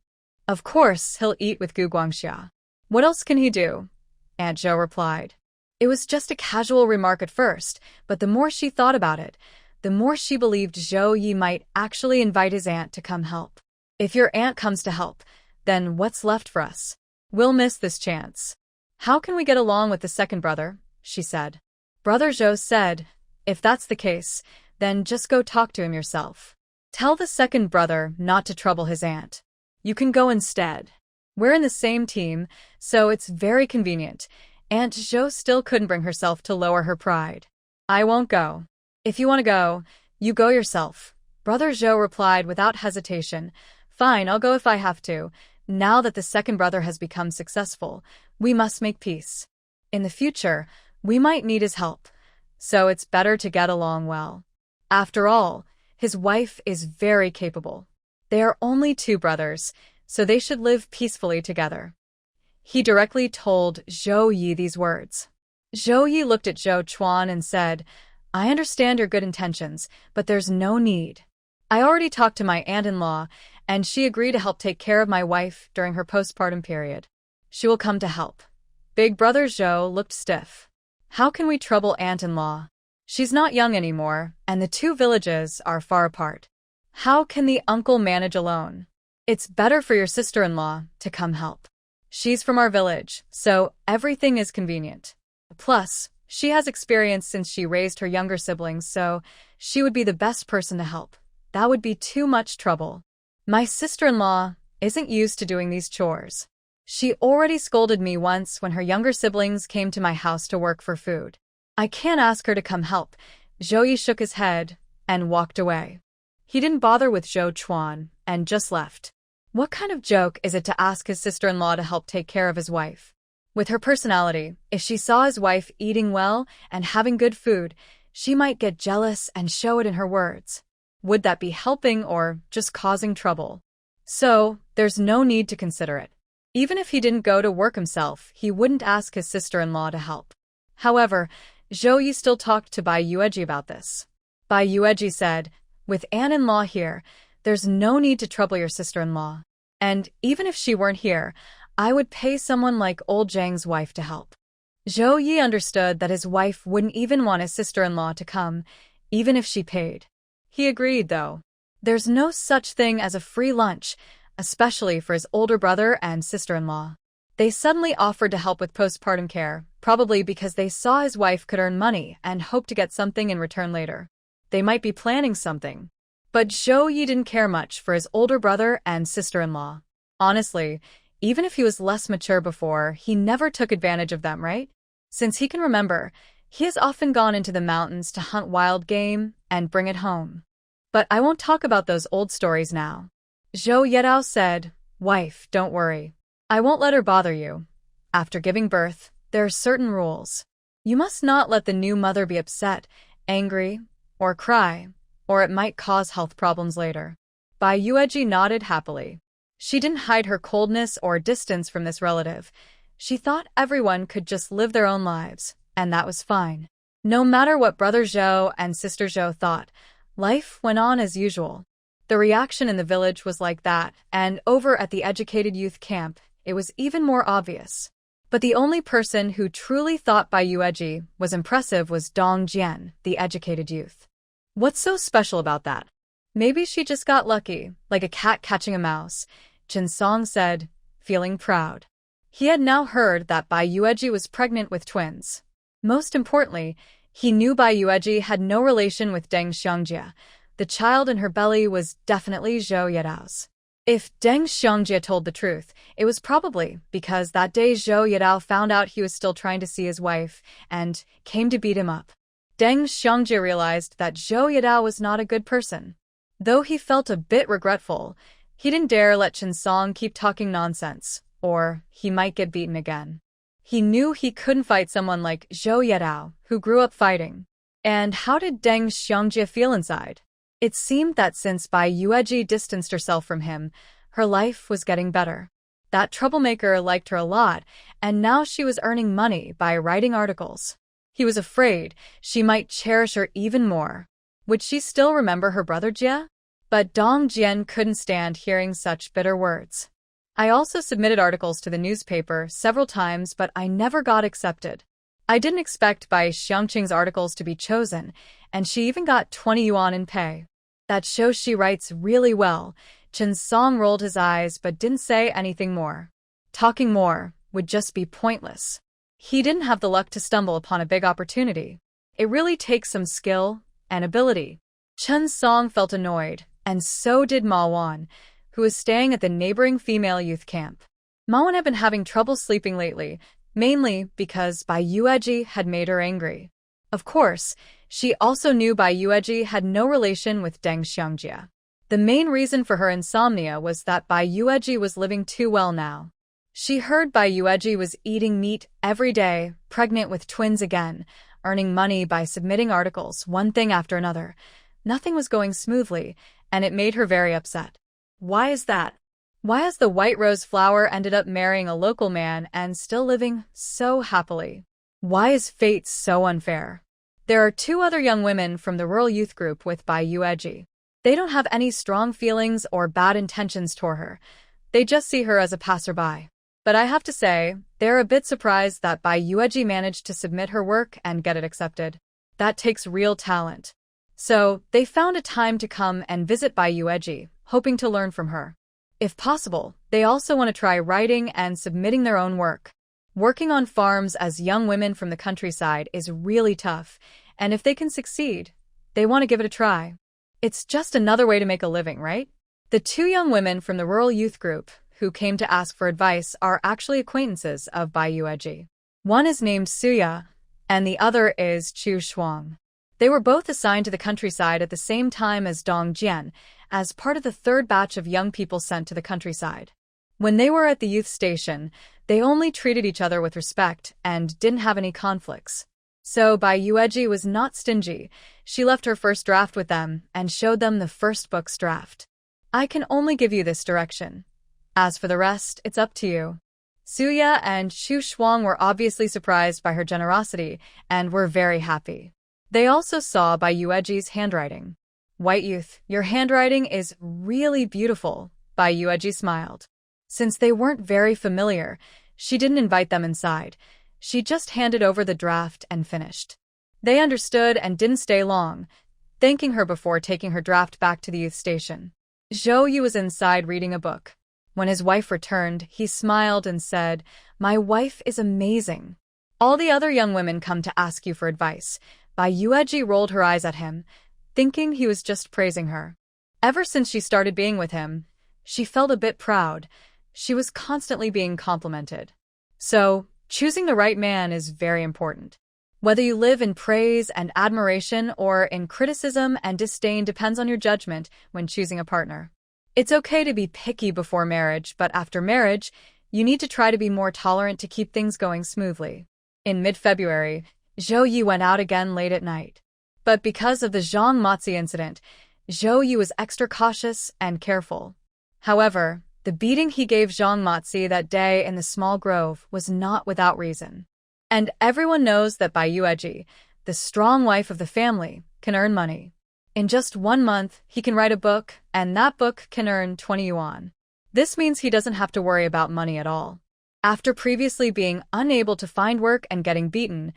Of course, he'll eat with Gu Guangxia. What else can he do? Aunt Zhou replied. It was just a casual remark at first, but the more she thought about it, the more she believed Zhou Ye might actually invite his aunt to come help. If your aunt comes to help, then what's left for us? We'll miss this chance. How can we get along with the second brother? She said. Brother Zhou said, if that's the case, then just go talk to him yourself. Tell the second brother not to trouble his aunt. You can go instead. We're in the same team, so it's very convenient. Aunt Zhou still couldn't bring herself to lower her pride. I won't go. If you want to go, you go yourself. Brother Zhou replied without hesitation. Fine, I'll go if I have to. Now that the second brother has become successful, we must make peace. In the future, we might need his help, so it's better to get along well. After all, his wife is very capable. They are only two brothers, so they should live peacefully together. He directly told Zhou Ye these words. Zhou Ye looked at Zhou Chuan and said, I understand your good intentions, but there's no need. I already talked to my aunt-in-law, and she agreed to help take care of my wife during her postpartum period. She will come to help. Big brother Zhou looked stiff. How can we trouble aunt-in-law? She's not young anymore, and the two villages are far apart. How can the uncle manage alone? It's better for your sister-in-law to come help. She's from our village, so everything is convenient. Plus, she has experience since she raised her younger siblings, so she would be the best person to help. That would be too much trouble. My sister-in-law isn't used to doing these chores. She already scolded me once when her younger siblings came to my house to work for food. I can't ask her to come help. Zhou Ye shook his head and walked away. He didn't bother with Zhou Chuan and just left. What kind of joke is it to ask his sister-in-law to help take care of his wife? With her personality, if she saw his wife eating well and having good food, she might get jealous and show it in her words. Would that be helping or just causing trouble? So, there's no need to consider it. Even if he didn't go to work himself, he wouldn't ask his sister-in-law to help. However, Zhou Ye still talked to Bai Yueji about this. Bai Yueji said, with aunt-in-law here, there's no need to trouble your sister-in-law. And even if she weren't here, I would pay someone like old Zhang's wife to help. Zhou Ye understood that his wife wouldn't even want his sister-in-law to come, even if she paid. He agreed, though. There's no such thing as a free lunch, especially for his older brother and sister-in-law. They suddenly offered to help with postpartum care, probably because they saw his wife could earn money and hoped to get something in return later. They might be planning something. But Zhou Ye didn't care much for his older brother and sister-in-law. Honestly, even if he was less mature before, he never took advantage of them, right? Since he can remember, he has often gone into the mountains to hunt wild game and bring it home. But I won't talk about those old stories now. Zhou Yedao said, Wife, don't worry. I won't let her bother you. After giving birth, there are certain rules. You must not let the new mother be upset, angry, or cry, or it might cause health problems later. Bai Yueji nodded happily. She didn't hide her coldness or distance from this relative. She thought everyone could just live their own lives, and that was fine. No matter what Brother Zhou and Sister Zhou thought, life went on as usual. The reaction in the village was like that, and over at the educated youth camp, it was even more obvious. But the only person who truly thought Bai Yueji was impressive was Dong Jian, the educated youth. What's so special about that? Maybe she just got lucky, like a cat catching a mouse, Chen Song said, feeling proud. He had now heard that Bai Yueji was pregnant with twins. Most importantly, he knew Bai Yueji had no relation with Deng Xiangjie. The child in her belly was definitely Zhou Yedao's. If Deng Xiangjie told the truth, it was probably because that day Zhou Yedao found out he was still trying to see his wife and came to beat him up. Deng Xiangjie realized that Zhou Yedao was not a good person. Though he felt a bit regretful, he didn't dare let Chen Song keep talking nonsense, or he might get beaten again. He knew he couldn't fight someone like Zhou Yedao, who grew up fighting. And how did Deng Xiangjie feel inside? It seemed that since Bai Yueji distanced herself from him, her life was getting better. That troublemaker liked her a lot, and now she was earning money by writing articles. He was afraid she might cherish her even more. Would she still remember her brother Jie? But Dong Jian couldn't stand hearing such bitter words. I also submitted articles to the newspaper several times, but I never got accepted. I didn't expect Bai Xiangqing's articles to be chosen, and she even got 20 yuan in pay. That shows she writes really well. Chen Song rolled his eyes but didn't say anything more. Talking more would just be pointless. He didn't have the luck to stumble upon a big opportunity. It really takes some skill and ability. Chen Song felt annoyed, and so did Ma Wan, who was staying at the neighboring female youth camp. Ma Wan had been having trouble sleeping lately, mainly because Bai Yueji had made her angry. Of course, she also knew Bai Yueji had no relation with Deng Xiangjie. The main reason for her insomnia was that Bai Yueji was living too well now. She heard Bai Yueji was eating meat every day, pregnant with twins again, earning money by submitting articles, one thing after another. Nothing was going smoothly, and it made her very upset. Why is that? Why has the white rose flower ended up marrying a local man and still living so happily? Why is fate so unfair? There are two other young women from the rural youth group with Bai Yueji. They don't have any strong feelings or bad intentions toward her. They just see her as a passerby. But I have to say, they're a bit surprised that Bai Yueji managed to submit her work and get it accepted. That takes real talent. So, they found a time to come and visit Bai Yueji, hoping to learn from her. If possible, they also want to try writing and submitting their own work. Working on farms as young women from the countryside is really tough, and if they can succeed, they want to give it a try. It's just another way to make a living, right? The two young women from the rural youth group who came to ask for advice are actually acquaintances of Bai Yueji. One is named Suya, and the other is Chu Shuang. They were both assigned to the countryside at the same time as Dong Jian, as part of the third batch of young people sent to the countryside. When they were at the youth station, they only treated each other with respect and didn't have any conflicts. So Bai Yueji was not stingy. She left her first draft with them and showed them the first book's draft. I can only give you this direction. As for the rest, it's up to you. Suya and Xu Shuang were obviously surprised by her generosity and were very happy. They also saw Bai Yueji's handwriting. White youth, your handwriting is really beautiful, Bai Yueji smiled. Since they weren't very familiar, she didn't invite them inside. She just handed over the draft and finished. They understood and didn't stay long, thanking her before taking her draft back to the youth station. Zhou Ye was inside reading a book. When his wife returned, he smiled and said, "My wife is amazing. All the other young women come to ask you for advice." Bai Yueji rolled her eyes at him, thinking he was just praising her. Ever since she started being with him, she felt a bit proud. She was constantly being complimented. So, choosing the right man is very important. Whether you live in praise and admiration or in criticism and disdain depends on your judgment when choosing a partner. It's okay to be picky before marriage, but after marriage, you need to try to be more tolerant to keep things going smoothly. In mid-February, Zhou Ye went out again late at night. But because of the Zhang Matzi incident, Zhou Ye was extra cautious and careful. However, the beating he gave Zhang Matzi that day in the small grove was not without reason. And everyone knows that Bai Yueji, the strong wife of the family, can earn money. In just 1 month, he can write a book, and that book can earn 20 yuan. This means he doesn't have to worry about money at all. After previously being unable to find work and getting beaten,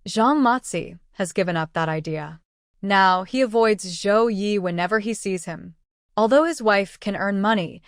Zhang Matzi has given up that idea. Now, he avoids Zhou Ye whenever he sees him. Although his wife can earn money,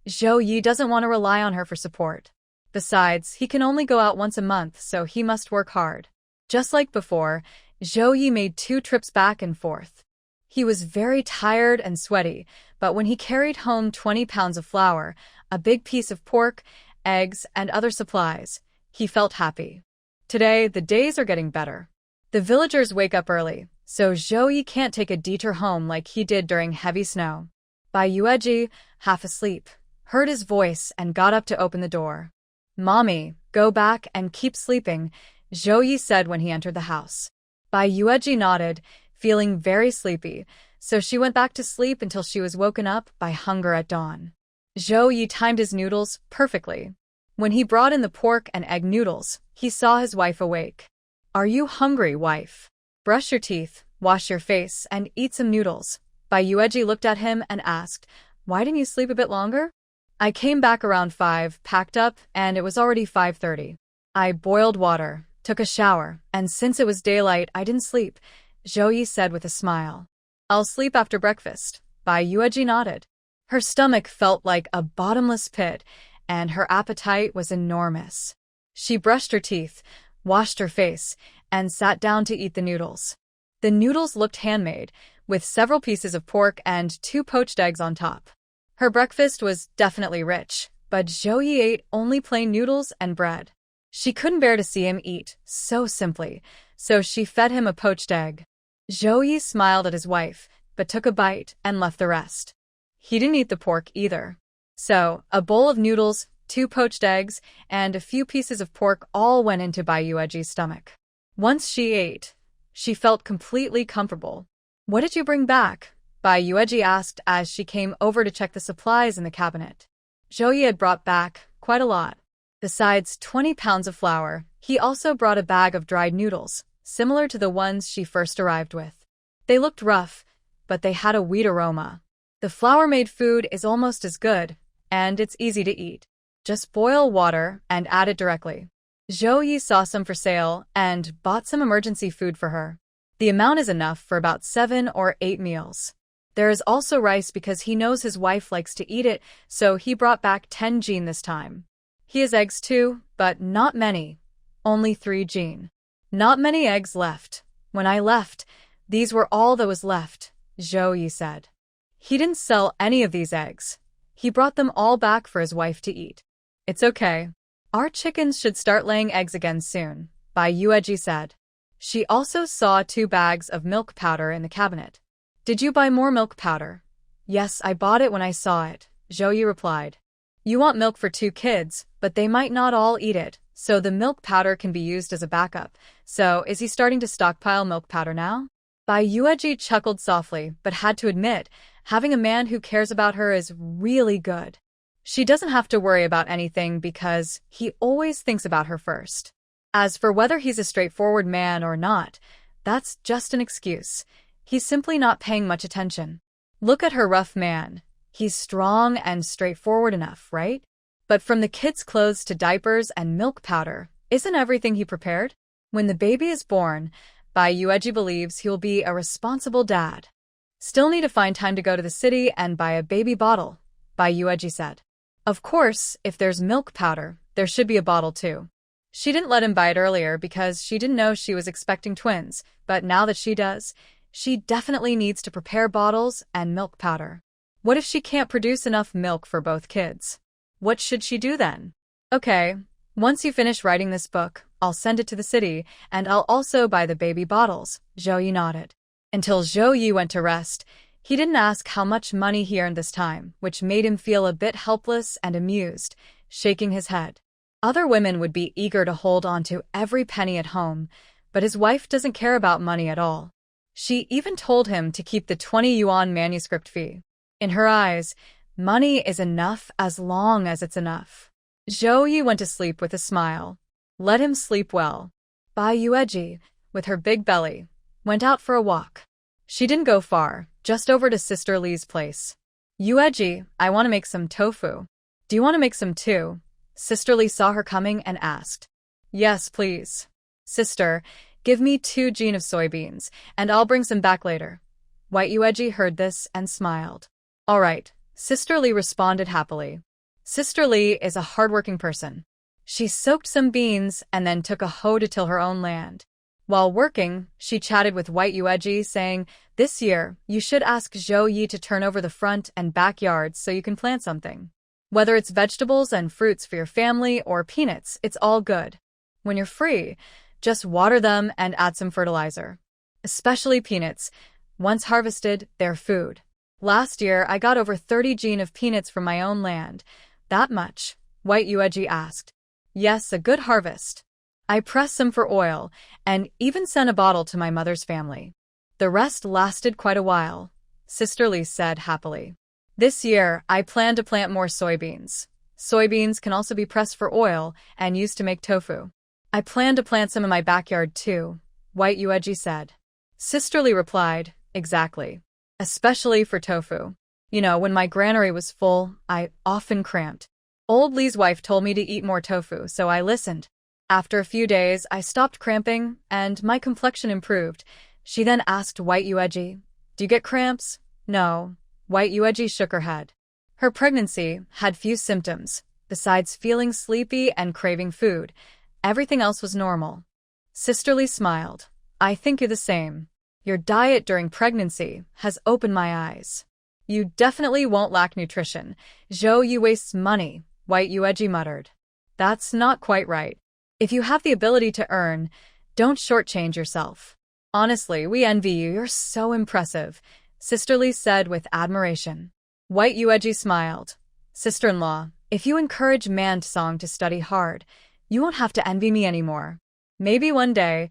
Zhou Ye doesn't want to rely on her for support. Besides, he can only go out once a month, so he must work hard. Just like before, Zhou Ye made 2 trips back and forth. He was very tired and sweaty, but when he carried home 20 pounds of flour, a big piece of pork, eggs, and other supplies, he felt happy. Today, the days are getting better. The villagers wake up early, so Zhao Ye can't take a detour home like he did during heavy snow. Bai Yueji, half asleep, heard his voice and got up to open the door. "Mommy, go back and keep sleeping," Zhao Ye said when he entered the house. Bai Yueji nodded, feeling very sleepy, so she went back to sleep until she was woken up by hunger at dawn. Zhao Ye timed his noodles perfectly. When he brought in the pork and egg noodles, he saw his wife awake. "Are you hungry, wife? Brush your teeth, wash your face, and eat some noodles." Bai Yueji looked at him and asked, "Why didn't you sleep a bit longer?" "I came back around 5, packed up, and it was already 5:30. I boiled water, took a shower, and since it was daylight, I didn't sleep," Zhao Ye said with a smile. "I'll sleep after breakfast." Bai Yueji nodded. Her stomach felt like a bottomless pit, and her appetite was enormous. She brushed her teeth, washed her face, and sat down to eat the noodles. The noodles looked handmade, with several pieces of pork and 2 poached eggs on top. Her breakfast was definitely rich, but Zhao Ye ate only plain noodles and bread. She couldn't bear to see him eat so simply, so she fed him a poached egg. Zhao Ye smiled at his wife, but took a bite and left the rest. He didn't eat the pork either. So, a bowl of noodles, 2 poached eggs, and a few pieces of pork all went into Bai Yueji's stomach. Once she ate, she felt completely comfortable. "What did you bring back?" Bai Yueji asked as she came over to check the supplies in the cabinet. Zhao Ye had brought back quite a lot. Besides 20 pounds of flour, he also brought a bag of dried noodles, similar to the ones she first arrived with. They looked rough, but they had a wheat aroma. The flour-made food is almost as good, and it's easy to eat. Just boil water and add it directly. Zhao Ye saw some for sale and bought some emergency food for her. The amount is enough for about 7 or 8 meals. There is also rice because he knows his wife likes to eat it, so he brought back 10 jin this time. He has eggs too, but not many. Only 3 jin. Not many eggs left. When I left, these were all that was left, Zhao Ye said. He didn't sell any of these eggs. He brought them all back for his wife to eat. It's okay. Our chickens should start laying eggs again soon, Bai Yueji said. She also saw 2 bags of milk powder in the cabinet. Did you buy more milk powder? Yes, I bought it when I saw it, Zhao Ye replied. You want milk for 2 kids, but they might not all eat it, so the milk powder can be used as a backup. So, is he starting to stockpile milk powder now? Bai Yueji chuckled softly, but had to admit, having a man who cares about her is really good. She doesn't have to worry about anything because he always thinks about her first. As for whether he's a straightforward man or not, that's just an excuse. He's simply not paying much attention. Look at her rough man. He's strong and straightforward enough, right? But from the kids' clothes to diapers and milk powder, isn't everything he prepared? When the baby is born, Bai Yueji believes he'll be a responsible dad. Still need to find time to go to the city and buy a baby bottle, Bai Yueji said. Of course, if there's milk powder, there should be a bottle too. She didn't let him buy it earlier because she didn't know she was expecting twins, but now that she does, she definitely needs to prepare bottles and milk powder. What if she can't produce enough milk for both kids? What should she do then? Okay, once you finish writing this book, I'll send it to the city, and I'll also buy the baby bottles, Zhao Ye nodded. Until Zhao Ye went to rest, he didn't ask how much money he earned this time, which made him feel a bit helpless and amused, shaking his head. Other women would be eager to hold on to every penny at home, but his wife doesn't care about money at all. She even told him to keep the 20 yuan manuscript fee. In her eyes, money is enough as long as it's enough. Zhao Ye went to sleep with a smile. Let him sleep well. Bai Yueji, with her big belly, went out for a walk. She didn't go far, just over to Sister Li's place. Yueji, I want to make some tofu. Do you want to make some too? Sister Li saw her coming and asked. Yes, please. Sister, give me 2 jin of soybeans, and I'll bring some back later. White Yueji heard this and smiled. All right, Sister Li responded happily. Sister Li is a hardworking person. She soaked some beans and then took a hoe to till her own land. While working, she chatted with White Yueji, saying, This year, you should ask Zhao Ye to turn over the front and backyards so you can plant something. Whether it's vegetables and fruits for your family or peanuts, it's all good. When you're free, just water them and add some fertilizer. especially peanuts. Once harvested, they're food. Last year, I got over 30 gene of peanuts from my own land. That much? White Yueji asked. Yes, a good harvest. I pressed some for oil, and even sent a bottle to my mother's family. The rest lasted quite a while, Sister Lee said happily. This year, I plan to plant more soybeans. Soybeans can also be pressed for oil and used to make tofu. I plan to plant some in my backyard too, White Yueji said. Sister Lee replied, exactly. Especially for tofu. You know, when my granary was full, I often cramped. Old Lee's wife told me to eat more tofu, so I listened. After a few days, I stopped cramping, and my complexion improved. She then asked White Yueji, do you get cramps? No. White Yueji shook her head. Her pregnancy had few symptoms, besides feeling sleepy and craving food. Everything else was normal. Sister Lee smiled. I think you're the same. Your diet during pregnancy has opened my eyes. You definitely won't lack nutrition. Zhao Ye wastes money, White Yueji muttered. That's not quite right. If you have the ability to earn, don't shortchange yourself. Honestly, we envy you. You're so impressive, Sister Lee said with admiration. White Yueji smiled. Sister-in-law, if you encourage Man-song to study hard, you won't have to envy me anymore. Maybe one day,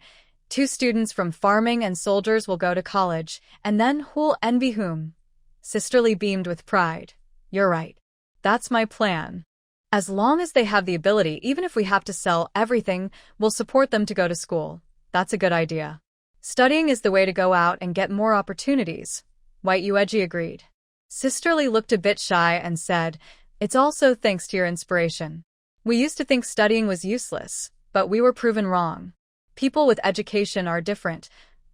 2 students from farming and soldiers will go to college, and then who'll envy whom? Sister Lee beamed with pride. You're right. That's my plan. As long as they have the ability, even if we have to sell everything, we'll support them to go to school. That's a good idea. Studying is the way to go out and get more opportunities, White Yueji agreed. Sister Lee looked a bit shy and said, it's also thanks to your inspiration. We used to think studying was useless, but we were proven wrong. People with education are different,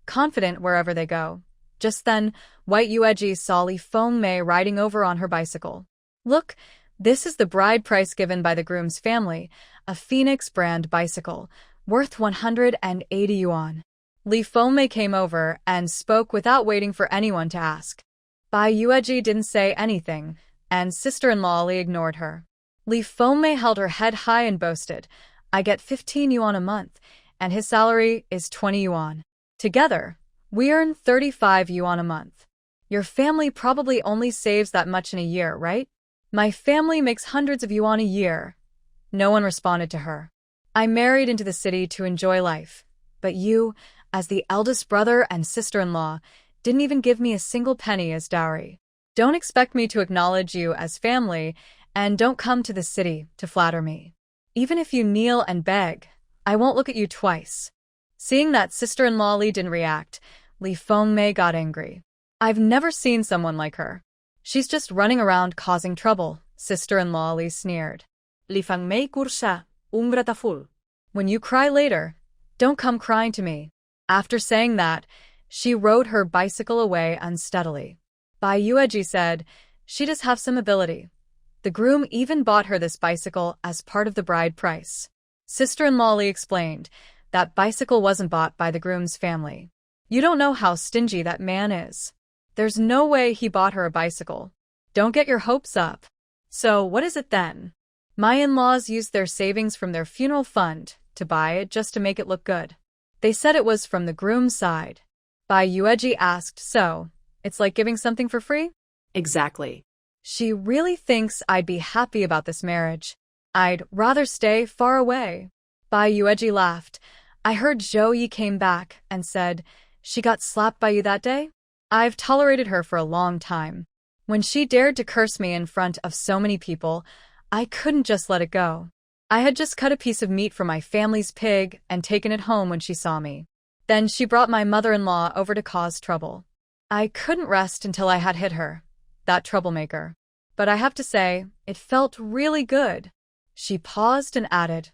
confident wherever they go. Just then, White Yueji saw Li Fengmei riding over on her bicycle. Look, this is the bride price given by the groom's family, a Phoenix brand bicycle, worth 180 yuan. Li Fengmei came over and spoke without waiting for anyone to ask. Bai Yueji didn't say anything, and sister-in-law Li ignored her. Li Fengmei held her head high and boasted, I get 15 yuan a month, and his salary is 20 yuan. Together, we earn 35 yuan a month. Your family probably only saves that much in a year, right? My family makes hundreds of yuan a year. No one responded to her. I married into the city to enjoy life, but you, as the eldest brother and sister-in-law, didn't even give me a single penny as dowry. Don't expect me to acknowledge you as family, and don't come to the city to flatter me. Even if you kneel and beg, I won't look at you twice. Seeing that sister-in-law Li didn't react, Li Fengmei got angry. I've never seen someone like her. She's just running around causing trouble, sister-in-law Li sneered. Li Fengmei cursa, ungrateful. When you cry later, don't come crying to me. After saying that, she rode her bicycle away unsteadily. Bai Yueji said, she does have some ability. The groom even bought her this bicycle as part of the bride price. Sister-in-law Li explained, that bicycle wasn't bought by the groom's family. You don't know how stingy that man is. There's no way he bought her a bicycle. Don't get your hopes up. So what is it then? My in-laws used their savings from their funeral fund to buy it just to make it look good. They said it was from the groom's side. Bai Yueji asked, so, it's like giving something for free? Exactly. She really thinks I'd be happy about this marriage. I'd rather stay far away. Bai Yueji laughed. I heard Zhao Ye came back and said, she got slapped by you that day? I've tolerated her for a long time. When she dared to curse me in front of so many people, I couldn't just let it go. I had just cut a piece of meat from my family's pig and taken it home when she saw me. Then she brought my mother-in-law over to cause trouble. I couldn't rest until I had hit her, that troublemaker. But I have to say, it felt really good. She paused and added,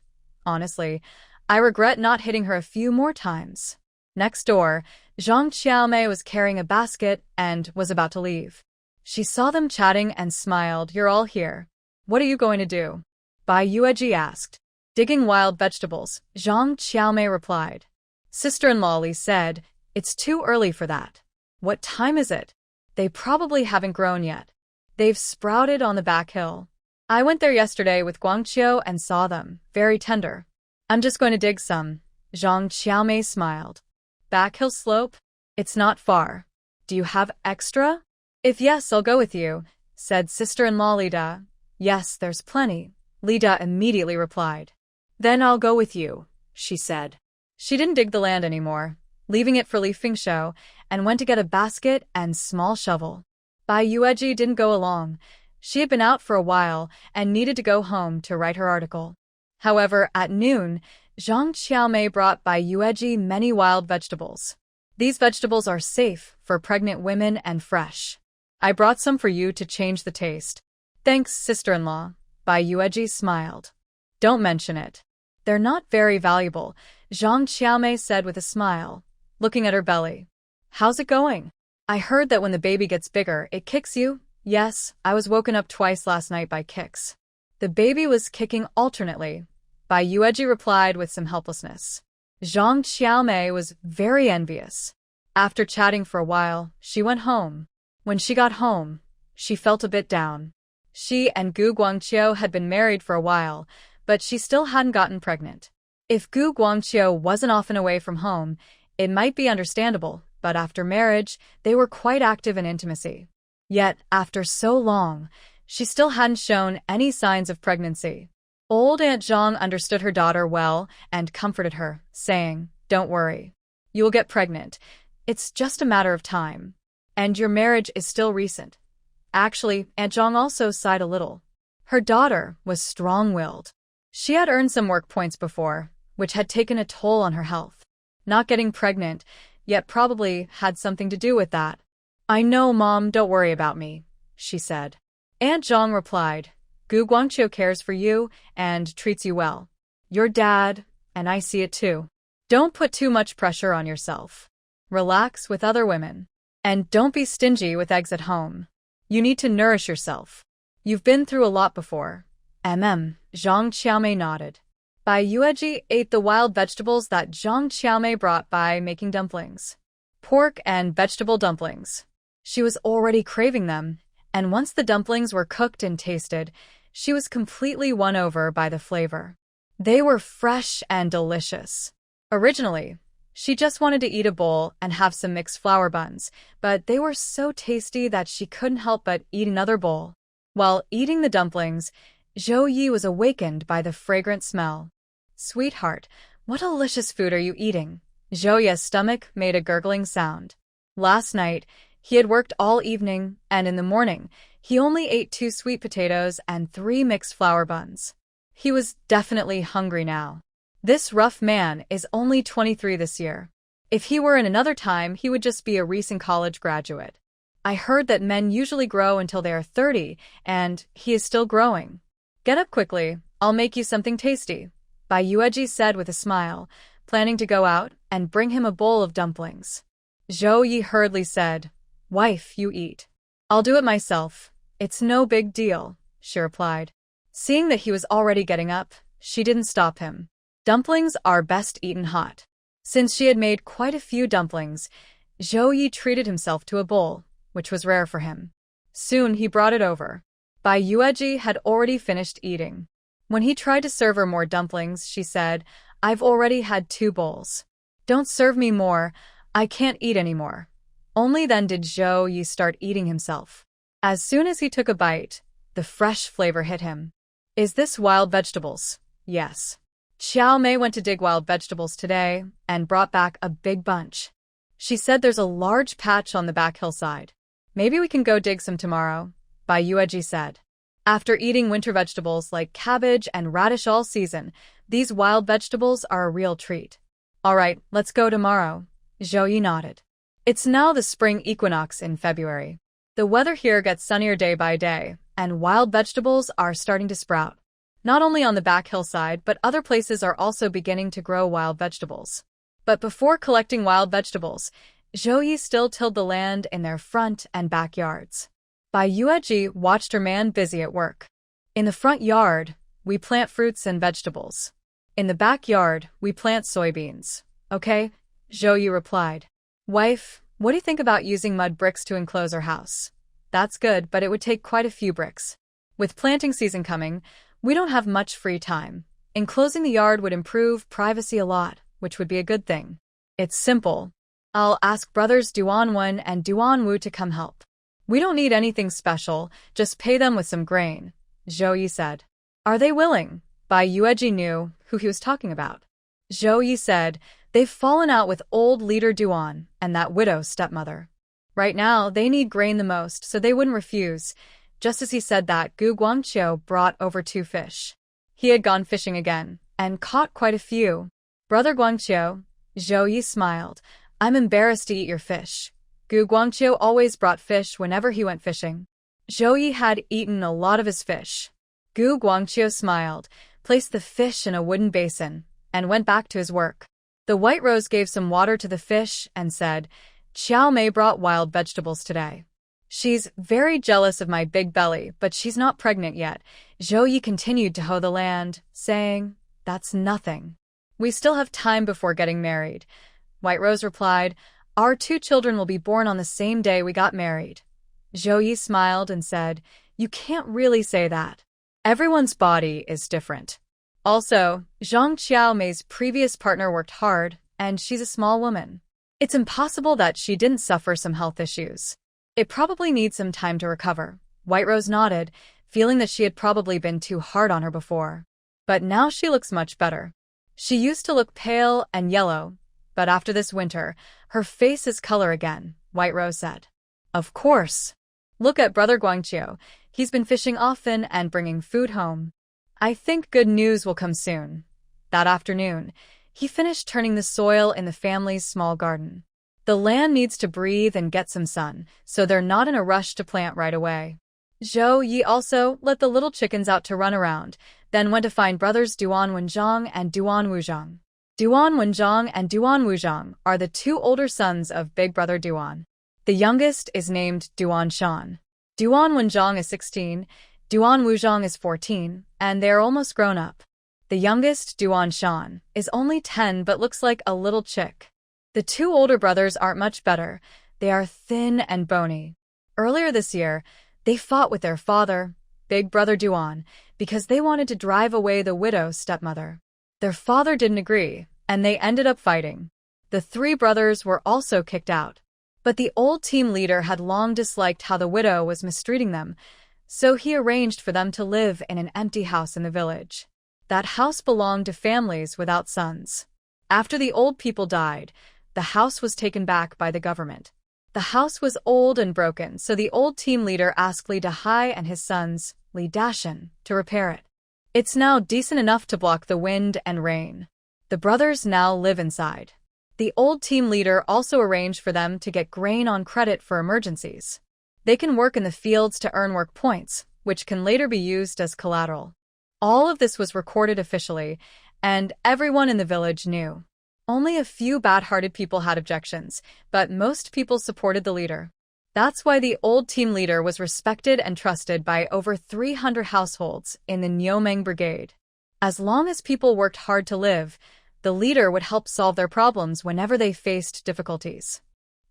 honestly, I regret not hitting her a few more times. Next door, Zhang Qiaomei was carrying a basket and was about to leave. She saw them chatting and smiled. You're all here. What are you going to do? Bai Yueji asked. Digging wild vegetables, Zhang Qiaomei replied. Sister-in-law Li said, it's too early for that. What time is it? They probably haven't grown yet. They've sprouted on the back hill. I went there yesterday with Guangqiu and saw them, very tender. I'm just going to dig some. Zhang Qiaomei smiled. Back hill slope? It's not far. Do you have extra? If yes, I'll go with you, said sister-in-law Lida. Yes, there's plenty, Lida immediately replied. Then I'll go with you, she said. She didn't dig the land anymore, leaving it for Li Fingshou, and went to get a basket and small shovel. Bai Yueji didn't go along. She had been out for a while and needed to go home to write her article. However, at noon, Zhang Qiaomei brought Bai Yueji many wild vegetables. These vegetables are safe for pregnant women and fresh. I brought some for you to change the taste. Thanks, sister-in-law, Bai Yueji smiled. Don't mention it. They're not very valuable, Zhang Qiaomei said with a smile, looking at her belly. How's it going? I heard that when the baby gets bigger, it kicks you. Yes, I was woken up twice last night by kicks. The baby was kicking alternately, Bai Yueji replied with some helplessness. Zhang Qiaomei was very envious. After chatting for a while, she went home. When she got home, she felt a bit down. She and Gu Guangqiu had been married for a while, but she still hadn't gotten pregnant. If Gu Guangqiu wasn't often away from home, it might be understandable, but after marriage, they were quite active in intimacy. Yet, after so long, she still hadn't shown any signs of pregnancy. Old Aunt Zhang understood her daughter well and comforted her, saying, "Don't worry. You will get pregnant. It's just a matter of time. And your marriage is still recent." Actually, Aunt Zhang also sighed a little. Her daughter was strong-willed. She had earned some work points before, which had taken a toll on her health. Not getting pregnant, yet probably had something to do with that. "I know, Mom, don't worry about me," she said. Aunt Zhang replied, "Gu Guangqiu cares for you and treats you well. Your dad, and I see it too. Don't put too much pressure on yourself. Relax with other women. And don't be stingy with eggs at home. You need to nourish yourself. You've been through a lot before." Zhang Qiaomei nodded. Bai Yueji ate the wild vegetables that Zhang Qiaomei brought by making dumplings. Pork and vegetable dumplings. She was already craving them, and once the dumplings were cooked and tasted, she was completely won over by the flavor. They were fresh and delicious. Originally, she just wanted to eat a bowl and have some mixed flour buns, but they were so tasty that she couldn't help but eat another bowl. While eating the dumplings, Zhou Ye was awakened by the fragrant smell. "Sweetheart, what delicious food are you eating?" Zhou Ye's stomach made a gurgling sound. Last night, he had worked all evening, and in the morning, he only ate 2 sweet potatoes and 3 mixed flour buns. He was definitely hungry now. This rough man is only 23 this year. If he were in another time, he would just be a recent college graduate. I heard that men usually grow until they are 30, and he is still growing. "Get up quickly, I'll make you something tasty," Bai Yueji said with a smile, planning to go out and bring him a bowl of dumplings. Zhou Ye hurriedly said, "Wife, you eat. I'll do it myself. It's no big deal," she replied. Seeing that he was already getting up, she didn't stop him. Dumplings are best eaten hot. Since she had made quite a few dumplings, Zhou Ye treated himself to a bowl, which was rare for him. Soon he brought it over. Bai Yueji had already finished eating. When he tried to serve her more dumplings, she said, "I've already had 2 bowls. Don't serve me more, I can't eat anymore." Only then did Zhou Ye start eating himself. As soon as he took a bite, the fresh flavor hit him. "Is this wild vegetables?" "Yes." Xiao Mei went to dig wild vegetables today and brought back a big bunch. She said there's a large patch on the back hillside. "Maybe we can go dig some tomorrow," Bai Yueji said. After eating winter vegetables like cabbage and radish all season, these wild vegetables are a real treat. "All right, let's go tomorrow," Zhou Ye nodded. It's now the spring equinox in February. The weather here gets sunnier day by day, and wild vegetables are starting to sprout. Not only on the back hillside, but other places are also beginning to grow wild vegetables. But before collecting wild vegetables, Zhou Ye still tilled the land in their front and backyards. Bai Yueji watched her man busy at work. "In the front yard, we plant fruits and vegetables. In the backyard, we plant soybeans. Okay?" Zhou Ye replied. "Wife, what do you think about using mud bricks to enclose our house?" "That's good, but it would take quite a few bricks. With planting season coming, we don't have much free time. Enclosing the yard would improve privacy a lot, which would be a good thing. It's simple. I'll ask brothers Duan and Duan to come help. We don't need anything special, just pay them with some grain, Zhao Ye said. Are they willing? Bai Yueji knew who he was talking about. Zhao Ye said, they've fallen out with old leader Duan and that widow's stepmother. Right now, they need grain the most, so they wouldn't refuse. Just as he said that, Gu Guangqiu brought over 2 fish. He had gone fishing again, and caught quite a few. Brother Guangqiu, Zhao Ye smiled, I'm embarrassed to eat your fish. Gu Guangqiu always brought fish whenever he went fishing. Zhao Ye had eaten a lot of his fish. Gu Guangqiu smiled, placed the fish in a wooden basin, and went back to his work. The White Rose gave some water to the fish and said, Xiao Mei brought wild vegetables today. She's very jealous of my big belly, but she's not pregnant yet. Zhao Ye continued to hoe the land, saying, that's nothing. We still have time before getting married. White Rose replied, our 2 children will be born on the same day we got married. Zhao Ye smiled and said, you can't really say that. Everyone's body is different. Also, Zhang Xiaomei's previous partner worked hard, and she's a small woman. It's impossible that she didn't suffer some health issues. It probably needs some time to recover. White Rose nodded, feeling that she had probably been too hard on her before. But now she looks much better. She used to look pale and yellow, but after this winter, her face is color again, White Rose said. Of course. Look at Brother Guangqiu. He's been fishing often and bringing food home. I think good news will come soon. That afternoon, he finished turning the soil in the family's small garden. The land needs to breathe and get some sun, so they're not in a rush to plant right away. Zhao Ye also let the little chickens out to run around, then went to find brothers Duan Wenzhang and Duan Wuzhang. Duan Wenzhang and Duan Wuzhang are the 2 older sons of big brother Duan. The youngest is named Duan Shan. Duan Wenzhang is 16, Duan Wuzhang is 14, and they are almost grown up. The youngest, Duan Shan, is only 10 but looks like a little chick. The 2 older brothers aren't much better. They are thin and bony. Earlier this year, they fought with their father, big brother Duan, because they wanted to drive away the widow's stepmother. Their father didn't agree, and they ended up fighting. The 3 brothers were also kicked out. But the old team leader had long disliked how the widow was mistreating them, so he arranged for them to live in an empty house in the village. That house belonged to families without sons. After the old people died, the house was taken back by the government. The house was old and broken, so the old team leader asked Li Dahai and his sons, Li Dashan, to repair it. It's now decent enough to block the wind and rain. The brothers now live inside. The old team leader also arranged for them to get grain on credit for emergencies. They can work in the fields to earn work points, which can later be used as collateral. All of this was recorded officially, and everyone in the village knew. Only a few bad-hearted people had objections, but most people supported the leader. That's why the old team leader was respected and trusted by over 300 households in the Niomeng Brigade. As long as people worked hard to live, the leader would help solve their problems whenever they faced difficulties.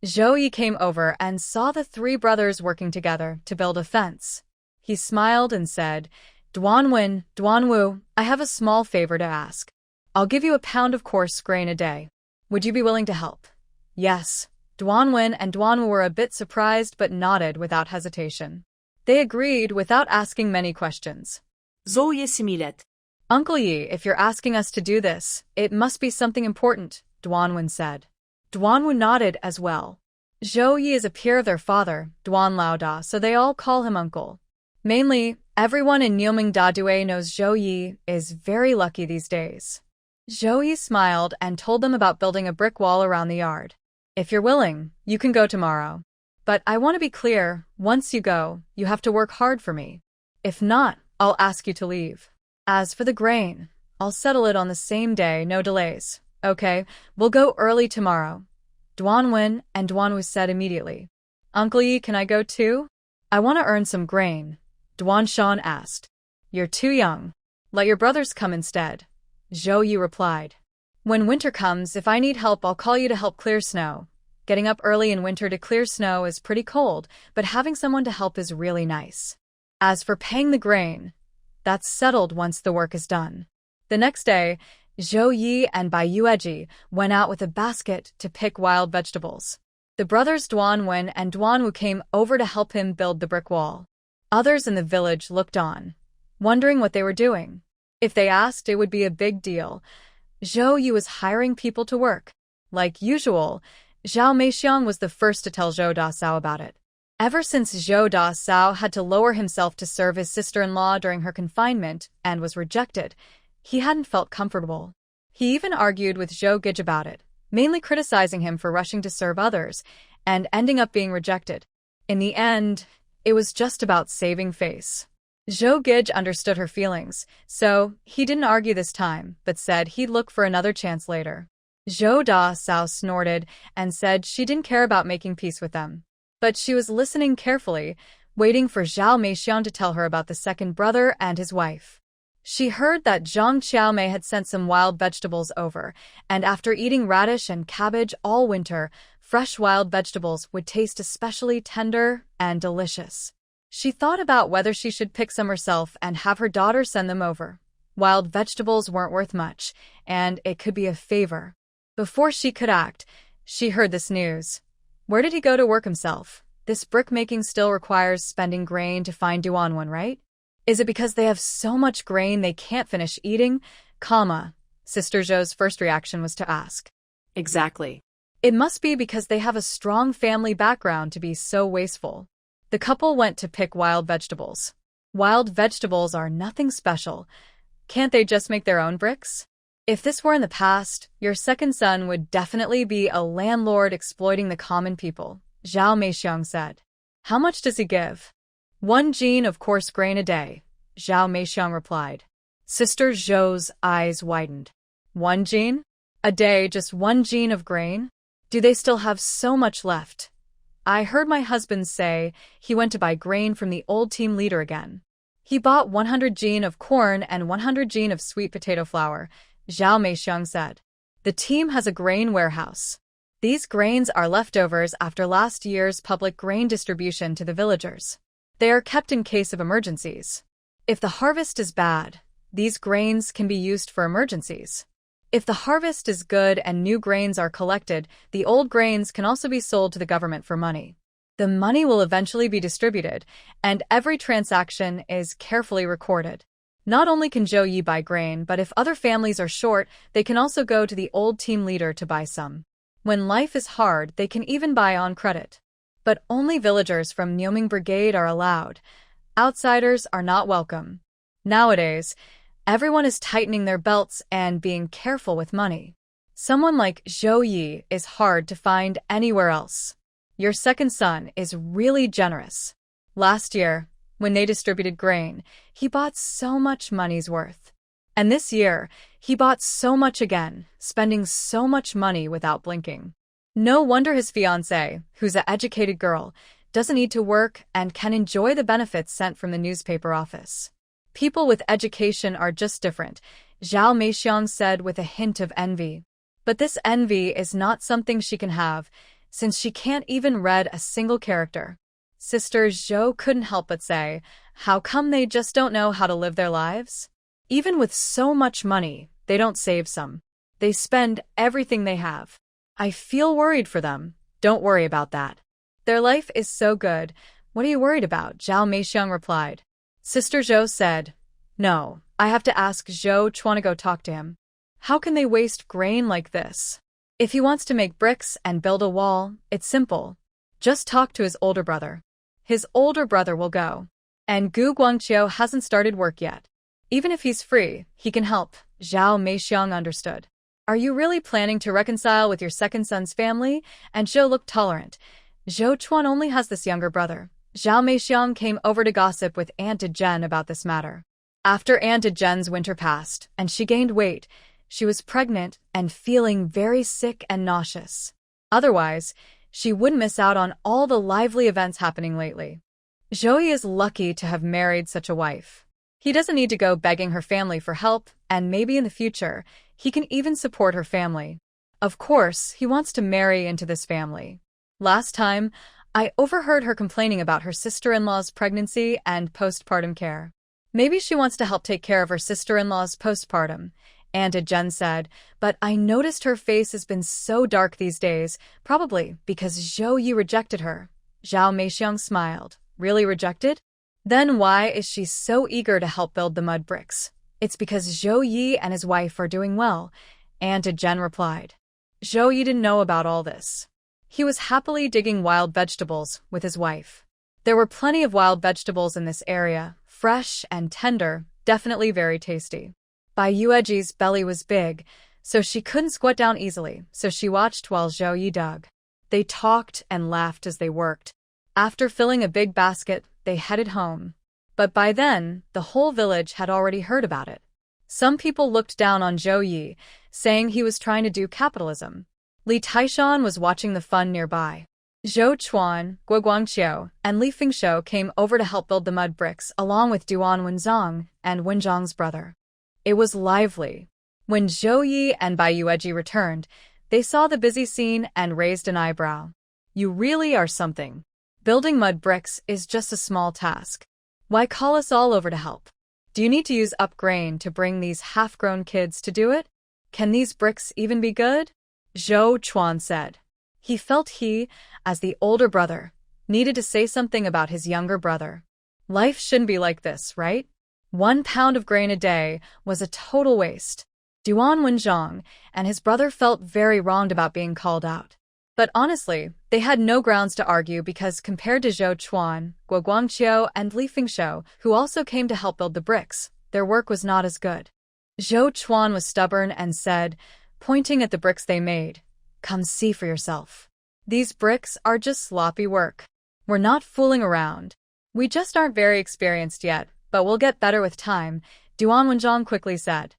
Zhao Ye came over and saw the 3 brothers working together to build a fence. He smiled and said, Duan Wen, Duan Wu, I have a small favor to ask. I'll give you a pound of coarse grain a day. Would you be willing to help? Yes. Duan Wen and Duan Wu were a bit surprised but nodded without hesitation. They agreed without asking many questions. Zhao Ye similet. Uncle Yi, if you're asking us to do this, it must be something important, Duan Wen said. Duan Wu nodded as well. Zhao Ye is a peer of their father, Duan Laoda, so they all call him uncle. Mainly, everyone in Nioming Dadue knows Zhao Ye is very lucky these days. Zhao Ye smiled and told them about building a brick wall around the yard. If you're willing, you can go tomorrow. But I want to be clear, once you go, you have to work hard for me. If not, I'll ask you to leave. As for the grain, I'll settle it on the same day, no delays. Okay, we'll go early tomorrow. Duan Wen and Duan Wu said immediately. Uncle Yi, can I go too? I want to earn some grain. Duan Shan asked. You're too young. Let your brothers come instead. Zhao Ye replied. When winter comes, if I need help, I'll call you to help clear snow. Getting up early in winter to clear snow is pretty cold, but having someone to help is really nice. As for paying the grain, that's settled once the work is done. The next day, Zhao Ye and Bai Yueji went out with a basket to pick wild vegetables. The brothers Duan Wen and Duan Wu came over to help him build the brick wall. Others in the village looked on, wondering what they were doing. If they asked, it would be a big deal. Zhou Yu was hiring people to work. Like usual, Zhao Meixiang was the first to tell Zhou Dasao about it. Ever since Zhou Dasao had to lower himself to serve his sister-in-law during her confinement and was rejected, he hadn't felt comfortable. He even argued with Zhou Gij about it, mainly criticizing him for rushing to serve others and ending up being rejected. In the end, it was just about saving face. Zhou Gij understood her feelings, so he didn't argue this time, but said he'd look for another chance later. Zhou Dasao snorted and said she didn't care about making peace with them. But she was listening carefully, waiting for Zhao Meixiang to tell her about the second brother and his wife. She heard that Zhang Qiaomei had sent some wild vegetables over, and after eating radish and cabbage all winter, fresh wild vegetables would taste especially tender and delicious. She thought about whether she should pick some herself and have her daughter send them over. Wild vegetables weren't worth much, and it could be a favor. Before she could act, she heard this news. Where did he go to work himself? This brick-making still requires spending grain to find Duanwen, right? Is it because they have so much grain they can't finish eating? Sister Zhou's first reaction was to ask. Exactly. It must be because they have a strong family background to be so wasteful. The couple went to pick wild vegetables. Wild vegetables are nothing special. Can't they just make their own bricks? If this were in the past, your second son would definitely be a landlord exploiting the common people, Zhao Meixiang said. How much does he give? 1 jin of coarse grain a day, Zhao Meixiang replied. Sister Zhou's eyes widened. 1 jin? A day, just 1 jin of grain? Do they still have so much left? I heard my husband say he went to buy grain from the old team leader again. He bought 100 jin of corn and 100 jin of sweet potato flour, Zhao Meixiang said. The team has a grain warehouse. These grains are leftovers after last year's public grain distribution to the villagers. They are kept in case of emergencies. If the harvest is bad, these grains can be used for emergencies. If the harvest is good and new grains are collected, the old grains can also be sold to the government for money. The money will eventually be distributed, and every transaction is carefully recorded. Not only can Zhou Yi buy grain, but if other families are short, they can also go to the old team leader to buy some. When life is hard, they can even buy on credit. But only villagers from Nyoming Brigade are allowed. Outsiders are not welcome. Nowadays, everyone is tightening their belts and being careful with money. Someone like Zhou Yi is hard to find anywhere else. Your second son is really generous. Last year, when they distributed grain, he bought so much money's worth. And this year, he bought so much again, spending so much money without blinking. No wonder his fiancée, who's an educated girl, doesn't need to work and can enjoy the benefits sent from the newspaper office. People with education are just different, Zhao Meixiang said with a hint of envy. But this envy is not something she can have, since she can't even read a single character. Sister Zhou couldn't help but say, how come they just don't know how to live their lives? Even with so much money, they don't save some. They spend everything they have. I feel worried for them. Don't worry about that. Their life is so good. What are you worried about? Zhao Meixiang replied. Sister Zhou said, no, I have to ask Zhou Chuan to go talk to him. How can they waste grain like this? If he wants to make bricks and build a wall, it's simple. Just talk to his older brother. His older brother will go. And Gu Guangqiu hasn't started work yet. Even if he's free, he can help. Zhao Meixiang understood. Are you really planning to reconcile with your second son's family? And Zhou looked tolerant. Zhou Chuan only has this younger brother. Zhao Meixiang came over to gossip with Aunt Zhen about this matter. After Aunt Zhen's winter passed, and she gained weight, she was pregnant and feeling very sick and nauseous. Otherwise, she wouldn't miss out on all the lively events happening lately. Zhou Yi is lucky to have married such a wife. He doesn't need to go begging her family for help, and maybe in the future, he can even support her family. Of course, he wants to marry into this family. Last time, I overheard her complaining about her sister-in-law's pregnancy and postpartum care. Maybe she wants to help take care of her sister-in-law's postpartum, Aunt Jen said, but I noticed her face has been so dark these days, probably because Zhou Yi rejected her. Zhao Meixiang smiled. Really rejected? Then why is she so eager to help build the mud bricks? It's because Zhou Yi and his wife are doing well, Aunt Jen replied. Zhou Yi didn't know about all this. He was happily digging wild vegetables with his wife. There were plenty of wild vegetables in this area, fresh and tender, definitely very tasty. Bai Yueji's belly was big, so she couldn't squat down easily, so she watched while Zhou Yi dug. They talked and laughed as they worked. After filling a big basket, they headed home. But by then, the whole village had already heard about it. Some people looked down on Zhou Yi, saying he was trying to do capitalism. Li Taishan was watching the fun nearby. Zhou Chuan, Guo Guangqiu, and Li Fingshou came over to help build the mud bricks along with Duan Wenzong and Wenzhong's brother. It was lively. When Zhou Yi and Bai Yueji returned, they saw the busy scene and raised an eyebrow. You really are something. Building mud bricks is just a small task. Why call us all over to help? Do you need to use up grain to bring these half-grown kids to do it? Can these bricks even be good? Zhou Chuan said. He felt he, as the older brother, needed to say something about his younger brother. Life shouldn't be like this, right? 1 pound of grain a day was a total waste. Duan Wenzhong and his brother felt very wronged about being called out. But honestly, they had no grounds to argue because compared to Zhou Chuan, Guo Guangqiu, and Li Fingshou, who also came to help build the bricks, their work was not as good. Zhou Chuan was stubborn and said, pointing at the bricks they made, "Come see for yourself. These bricks are just sloppy work. We're not fooling around. We just aren't very experienced yet, but we'll get better with time," Duan Wenzhong quickly said.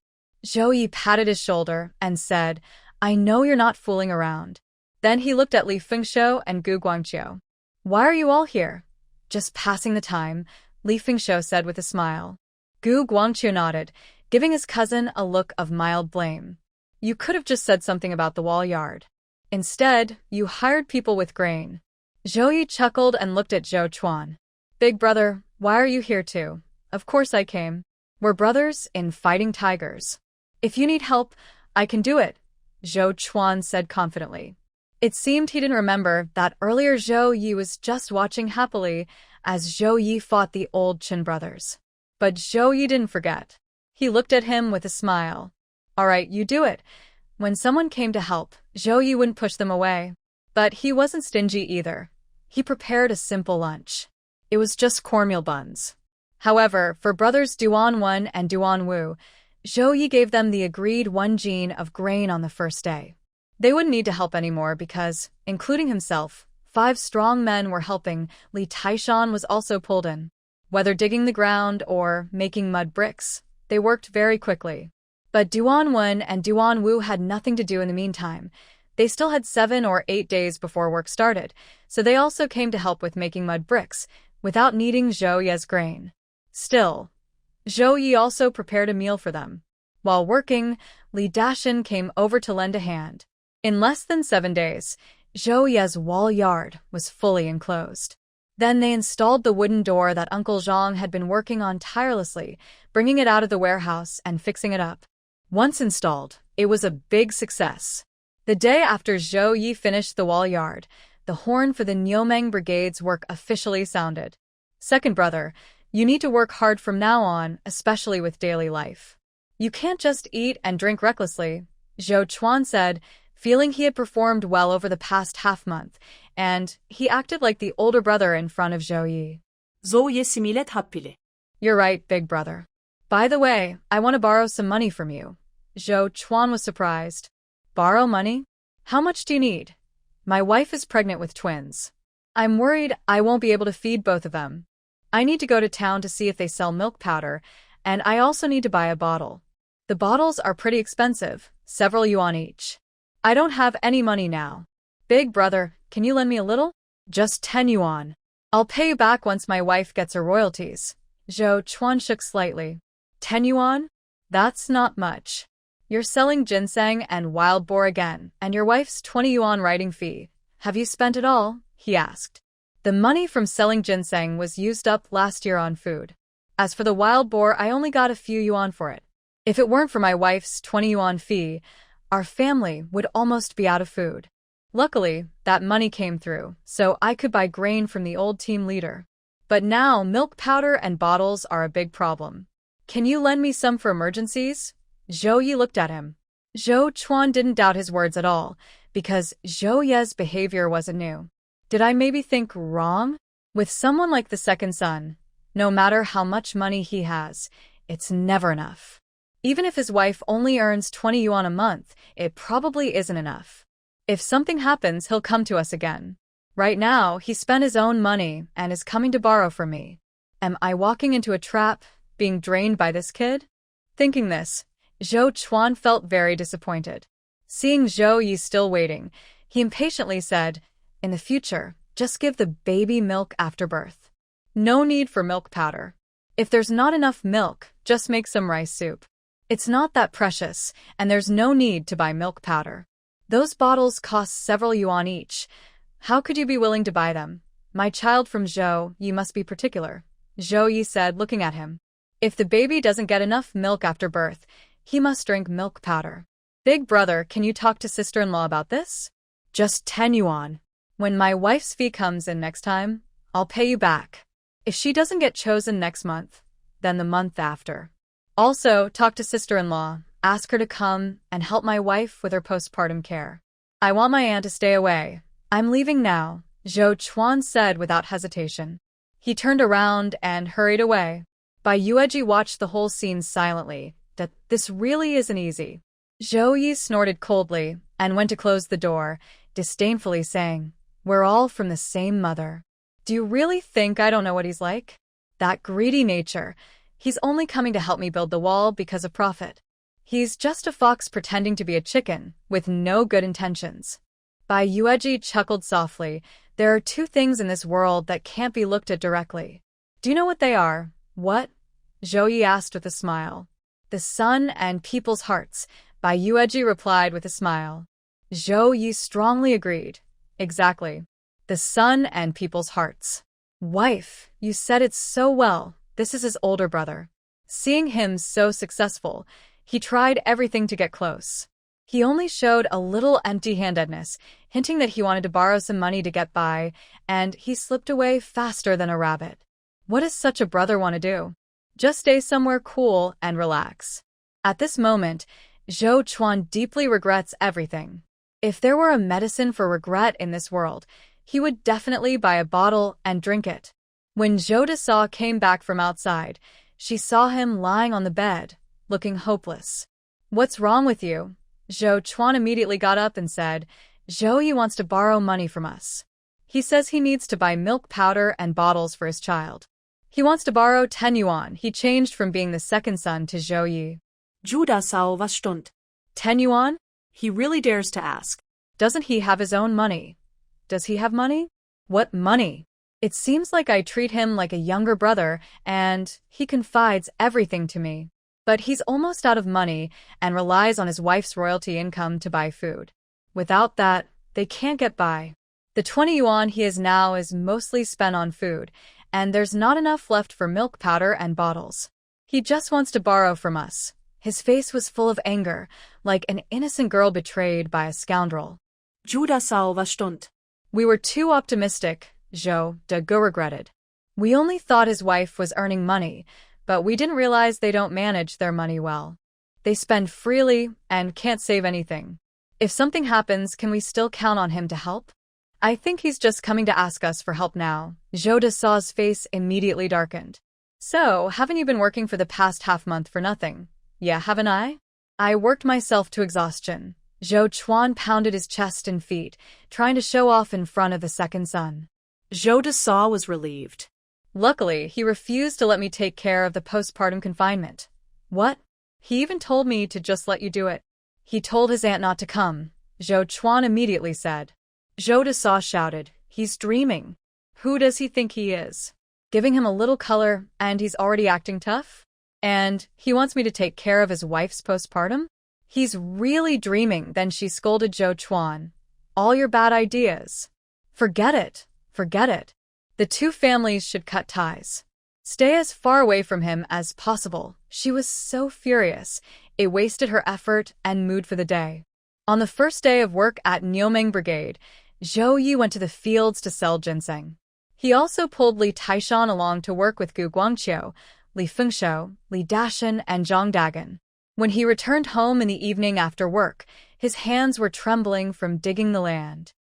Zhou Yi patted his shoulder and said, "I know you're not fooling around." Then he looked at Li Fingshou and Gu Guangqiu. "Why are you all here?" "Just passing the time," Li Fingshou said with a smile. Gu Guangqiu nodded, giving his cousin a look of mild blame. "You could have just said something about the wall yard. Instead, you hired people with grain." Zhou Yi chuckled and looked at Zhou Chuan. "Big brother, why are you here too?" "Of course I came. We're brothers in fighting tigers. If you need help, I can do it," Zhou Chuan said confidently. It seemed he didn't remember that earlier Zhou Yi was just watching happily as Zhou Yi fought the old Qin brothers. But Zhou Yi didn't forget. He looked at him with a smile. "All right, you do it." When someone came to help, Zhou Yi wouldn't push them away. But he wasn't stingy either. He prepared a simple lunch. It was just cornmeal buns. However, for brothers Duan Wen and Duan Wu, Zhou Yi gave them the agreed 1 jin of grain on the first day. They wouldn't need to help anymore because, including himself, 5 strong men were helping. Li Taishan was also pulled in. Whether digging the ground or making mud bricks, they worked very quickly. But Duan Wen and Duan Wu had nothing to do in the meantime. They still had 7 or 8 days before work started, so they also came to help with making mud bricks, without needing Zhou Ye's grain. Still, Zhou Yi also prepared a meal for them. While working, Li Dashin came over to lend a hand. In less than 7 days, Zhou Ye's wall yard was fully enclosed. Then they installed the wooden door that Uncle Zhang had been working on tirelessly, bringing it out of the warehouse and fixing it up. Once installed, it was a big success. The day after Zhou Yi finished the wall yard, the horn for the Niumeng Brigade's work officially sounded. "Second brother, you need to work hard from now on, especially with daily life. You can't just eat and drink recklessly," Zhou Chuan said, feeling he had performed well over the past half-month, and he acted like the older brother in front of Zhou Yi. Zhou Ye similet happily. "You're right, big brother. By the way, I want to borrow some money from you." Zhou Chuan was surprised. "Borrow money? How much do you need?" "My wife is pregnant with twins. I'm worried I won't be able to feed both of them. I need to go to town to see if they sell milk powder, and I also need to buy a bottle. The bottles are pretty expensive, several yuan each. I don't have any money now. Big brother, can you lend me a little?" "Just 10 yuan. I'll pay you back once my wife gets her royalties." Zhou Chuan shook slightly. 10 yuan? That's not much. You're selling ginseng and wild boar again, and your wife's 20 yuan writing fee. Have you spent it all?" he asked. "The money from selling ginseng was used up last year on food. As for the wild boar, I only got a few yuan for it." If it weren't for my wife's 20 yuan fee, our family would almost be out of food. Luckily, that money came through, so I could buy grain from the old team leader. But now milk powder and bottles are a big problem. Can you lend me some for emergencies? Zhao Ye looked at him. Zhou Chuan didn't doubt his words at all, because Zhou Ye's behavior wasn't new. Did I maybe think wrong? With someone like the second son, no matter how much money he has, it's never enough. Even if his wife only earns 20 yuan a month, it probably isn't enough. If something happens, he'll come to us again. Right now, he spent his own money and is coming to borrow from me. Am I walking into a trap, being drained by this kid? Thinking this, Zhou Chuan felt very disappointed. Seeing Zhou Ye still waiting, he impatiently said, "In the future, just give the baby milk after birth. No need for milk powder. If there's not enough milk, just make some rice soup. It's not that precious, and there's no need to buy milk powder. Those bottles cost several yuan each. How could you be willing to buy them? My child from Zhou, you must be particular," Zhou Ye said, looking at him. "If the baby doesn't get enough milk after birth, he must drink milk powder. Big brother, can you talk to sister-in-law about this? Just 10 yuan. When my wife's fee comes in next time, I'll pay you back. If she doesn't get chosen next month, then the month after. Also, talk to sister-in-law, ask her to come and help my wife with her postpartum care. I want my aunt to stay away. I'm leaving now," Zhou Chuan said without hesitation. He turned around and hurried away. Bai Yueji watched the whole scene silently. That this really isn't easy. Zhou Ye snorted coldly and went to close the door, disdainfully saying, "We're all from the same mother. Do you really think I don't know what he's like? That greedy nature. He's only coming to help me build the wall because of profit. He's just a fox pretending to be a chicken, with no good intentions." Bai Yueji chuckled softly. "There are two things in this world that can't be looked at directly. Do you know what they are?" "What?" Zhou Ye asked with a smile. "The sun and people's hearts," Bai Yueji replied with a smile. Zhou Ye strongly agreed. "Exactly. The sun and people's hearts." "Wife, you said it so well. This is his older brother." Seeing him so successful, he tried everything to get close. He only showed a little empty-handedness, hinting that he wanted to borrow some money to get by, and he slipped away faster than a rabbit. What does such a brother want to do? Just stay somewhere cool and relax. At this moment, Zhou Chuan deeply regrets everything. If there were a medicine for regret in this world, he would definitely buy a bottle and drink it. When Zhou Desau came back from outside, she saw him lying on the bed, looking hopeless. "What's wrong with you?" Zhou Chuan immediately got up and said, "Zhou Ye wants to borrow money from us. He says he needs to buy milk powder and bottles for his child. He wants to borrow 10 yuan. He changed from being the second son to Zhou Ye. Zhou Desau, was stimmt? 10 yuan? He really dares to ask. Doesn't he have his own money? Does he have money? What money? It seems like I treat him like a younger brother, and he confides everything to me. But he's almost out of money and relies on his wife's royalty income to buy food. Without that, they can't get by. The 20 yuan he has now is mostly spent on food, and there's not enough left for milk powder and bottles. He just wants to borrow from us." His face was full of anger, like an innocent girl betrayed by a scoundrel. Zhou Desau, was stimmt? "We were too optimistic," Zhou Degu regretted. "We only thought his wife was earning money, but we didn't realize they don't manage their money well. They spend freely and can't save anything. If something happens, can we still count on him to help? I think he's just coming to ask us for help now." Zhou Desau's face immediately darkened. "So, haven't you been working for the past half-month for nothing?" "Yeah, haven't I? I worked myself to exhaustion." Zhou Chuan pounded his chest and feet, trying to show off in front of the second son. Zhou Desau was relieved. "Luckily, he refused to let me take care of the postpartum confinement." "What? He even told me to just let you do it." "He told his aunt not to come," Zhou Chuan immediately said. Zhou Desau shouted, "He's dreaming. Who does he think he is? Giving him a little color, and he's already acting tough? And he wants me to take care of his wife's postpartum? He's really dreaming." Then she scolded Zhou Chuan. "All your bad ideas. Forget it. Forget it. The two families should cut ties." Stay as far away from him as possible. She was so furious. It wasted her effort and mood for the day. On the first day of work at Nyomeng Brigade, Zhao Ye went to the fields to sell ginseng. He also pulled Li Taishan along to work with Gu Guangqiu, Li Fengshou, Li Dashan, and Zhang Dagan. When he returned home in the evening after work, his hands were trembling from digging the land.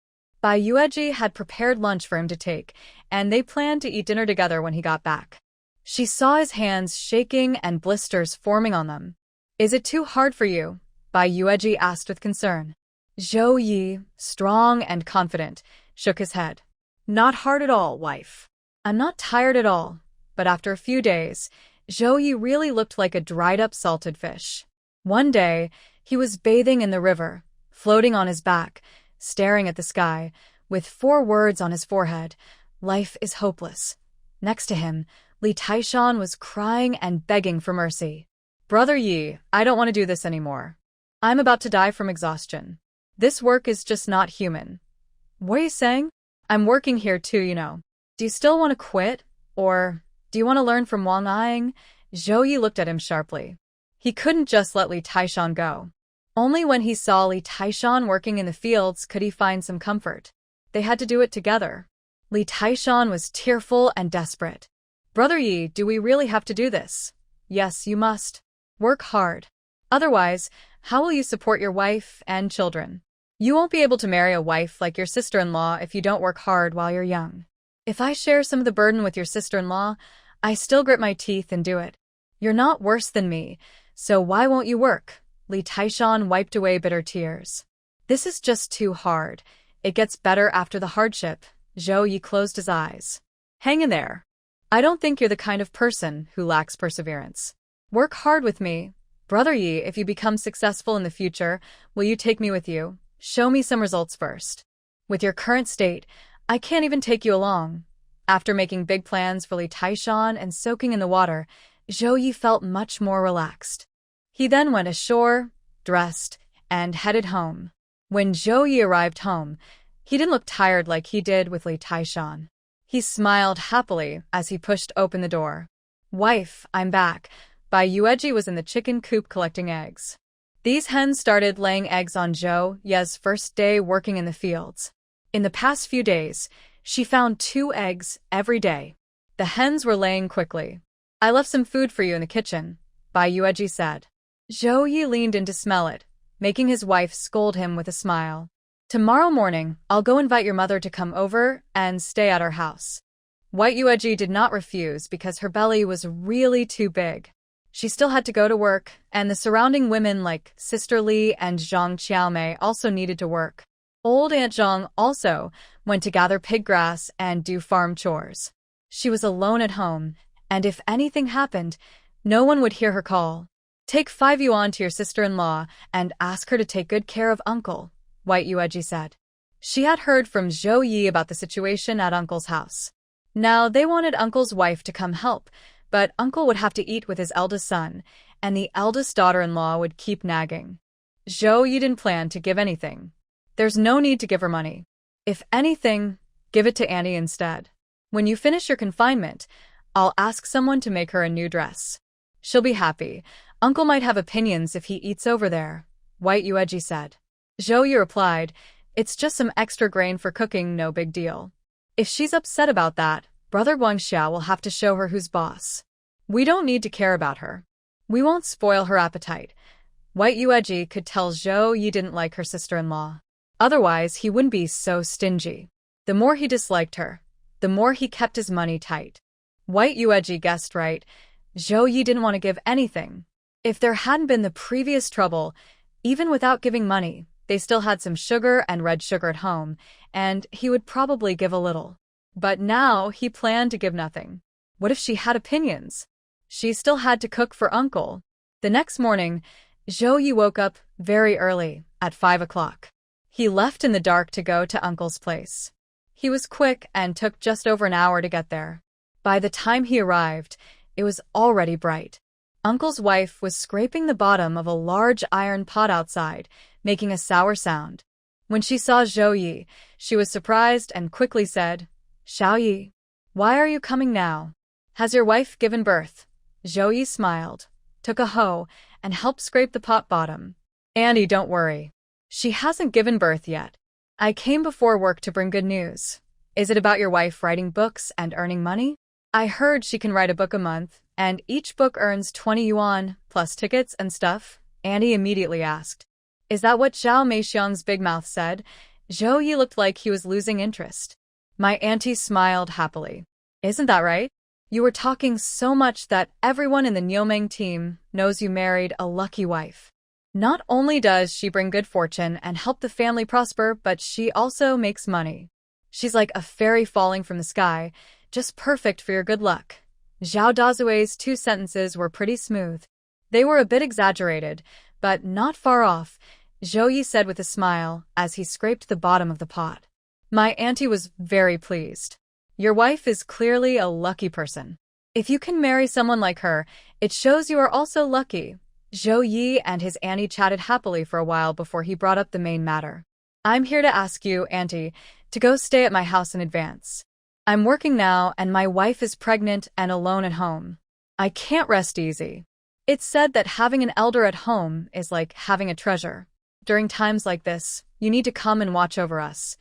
Bai Yueji had prepared lunch for him to take, and they planned to eat dinner together when he got back. She saw his hands shaking and blisters forming on them. "Is it too hard for you?" Bai Yueji asked with concern. Zhao Ye, strong and confident, shook his head. "Not hard at all, wife. I'm not tired at all." But after a few days, Zhao Ye really looked like a dried-up salted fish. One day, he was bathing in the river, floating on his back, staring at the sky, with 4 words on his forehead: "Life is hopeless." Next to him, Li Taishan was crying and begging for mercy. "Brother Yi, I don't want to do this anymore. I'm about to die from exhaustion. This work is just not human." "What are you saying? I'm working here too, you know. Do you still want to quit? Or do you want to learn from Wang Ying?" Zhou Yi looked at him sharply. He couldn't just let Li Taishan go. Only when he saw Li Taishan working in the fields could he find some comfort. They had to do it together. Li Taishan was tearful and desperate. "Brother Yi, do we really have to do this?" "Yes, you must. Work hard. Otherwise, how will you support your wife and children? You won't be able to marry a wife like your sister-in-law if you don't work hard while you're young. If I share some of the burden with your sister-in-law, I still grit my teeth and do it. You're not worse than me, so why won't you work?" Li Taishan wiped away bitter tears. "This is just too hard. It gets better after the hardship." Zhou Yi closed his eyes. "Hang in there. I don't think you're the kind of person who lacks perseverance. Work hard with me. Brother Yi, if you become successful in the future, will you take me with you? Show me some results first. With your current state, I can't even take you along." After making big plans for Li Taishan and soaking in the water, Zhou Yi felt much more relaxed. He then went ashore, dressed, and headed home. When Zhou Yi arrived home, he didn't look tired like he did with Li Taishan. He smiled happily as he pushed open the door. "Wife, I'm back." Bai Yueji was in the chicken coop collecting eggs. These hens started laying eggs on Zhou Ye's first day working in the fields. In the past few days, she found 2 eggs every day. The hens were laying quickly. "I left some food for you in the kitchen," Bai Yueji said. Zhou Yi leaned in to smell it, making his wife scold him with a smile. "Tomorrow morning, I'll go invite your mother to come over and stay at our house." White Yueji did not refuse because her belly was really too big. She still had to go to work, and the surrounding women like Sister Li and Zhang Qiaomei also needed to work. Old Aunt Zhang also went to gather pig grass and do farm chores. She was alone at home, and if anything happened, no one would hear her call. "Take 5 yuan to your sister-in-law and ask her to take good care of Uncle," White Yueji said. She had heard from Zhou Yi about the situation at Uncle's house. Now they wanted Uncle's wife to come help, but Uncle would have to eat with his eldest son, and the eldest daughter-in-law would keep nagging. Zhou Yi didn't plan to give anything. There's no need to give her money. If anything, give it to Annie instead. When you finish your confinement, I'll ask someone to make her a new dress. She'll be happy. Uncle might have opinions if he eats over there, White Yueji said. Zhou Yi replied, "It's just some extra grain for cooking, no big deal. If she's upset about that, Brother Guangxia will have to show her who's boss. We don't need to care about her. We won't spoil her appetite." White Yueji could tell Zhou Yi didn't like her sister-in-law. Otherwise, he wouldn't be so stingy. The more he disliked her, the more he kept his money tight. White Yueji guessed right. Zhou Yi didn't want to give anything. If there hadn't been the previous trouble, even without giving money, they still had some sugar and red sugar at home, and he would probably give a little. But now he planned to give nothing. What if she had opinions? She still had to cook for Uncle. The next morning, Zhou Yi woke up very early, at 5 o'clock. He left in the dark to go to Uncle's place. He was quick and took just over an hour to get there. By the time he arrived, it was already bright. Uncle's wife was scraping the bottom of a large iron pot outside, making a sour sound. When she saw Zhou Yi, she was surprised and quickly said, "Xiao Yi, why are you coming now?" Has your wife given birth? Zhao Ye smiled, took a hoe, and helped scrape the pot bottom. Annie, don't worry. She hasn't given birth yet. I came before work to bring good news. Is it about your wife writing books and earning money? I heard she can write a book a month, and each book earns 20 yuan, plus tickets and stuff. Annie immediately asked. Is that what Zhao Meixiang's big mouth said? Zhao Ye looked like he was losing interest. My auntie smiled happily. Isn't that right? You were talking so much that everyone in the Niumeng team knows you married a lucky wife. Not only does she bring good fortune and help the family prosper, but she also makes money. She's like a fairy falling from the sky, just perfect for your good luck. Zhao Dazue's 2 sentences were pretty smooth. They were a bit exaggerated, but not far off, Zhao Ye said with a smile as he scraped the bottom of the pot. My auntie was very pleased. Your wife is clearly a lucky person. If you can marry someone like her, it shows you are also lucky. Zhao Ye and his auntie chatted happily for a while before he brought up the main matter. I'm here to ask you, auntie, to go stay at my house in advance. I'm working now and my wife is pregnant and alone at home. I can't rest easy. It's said that having an elder at home is like having a treasure. During times like this, you need to come and watch over us.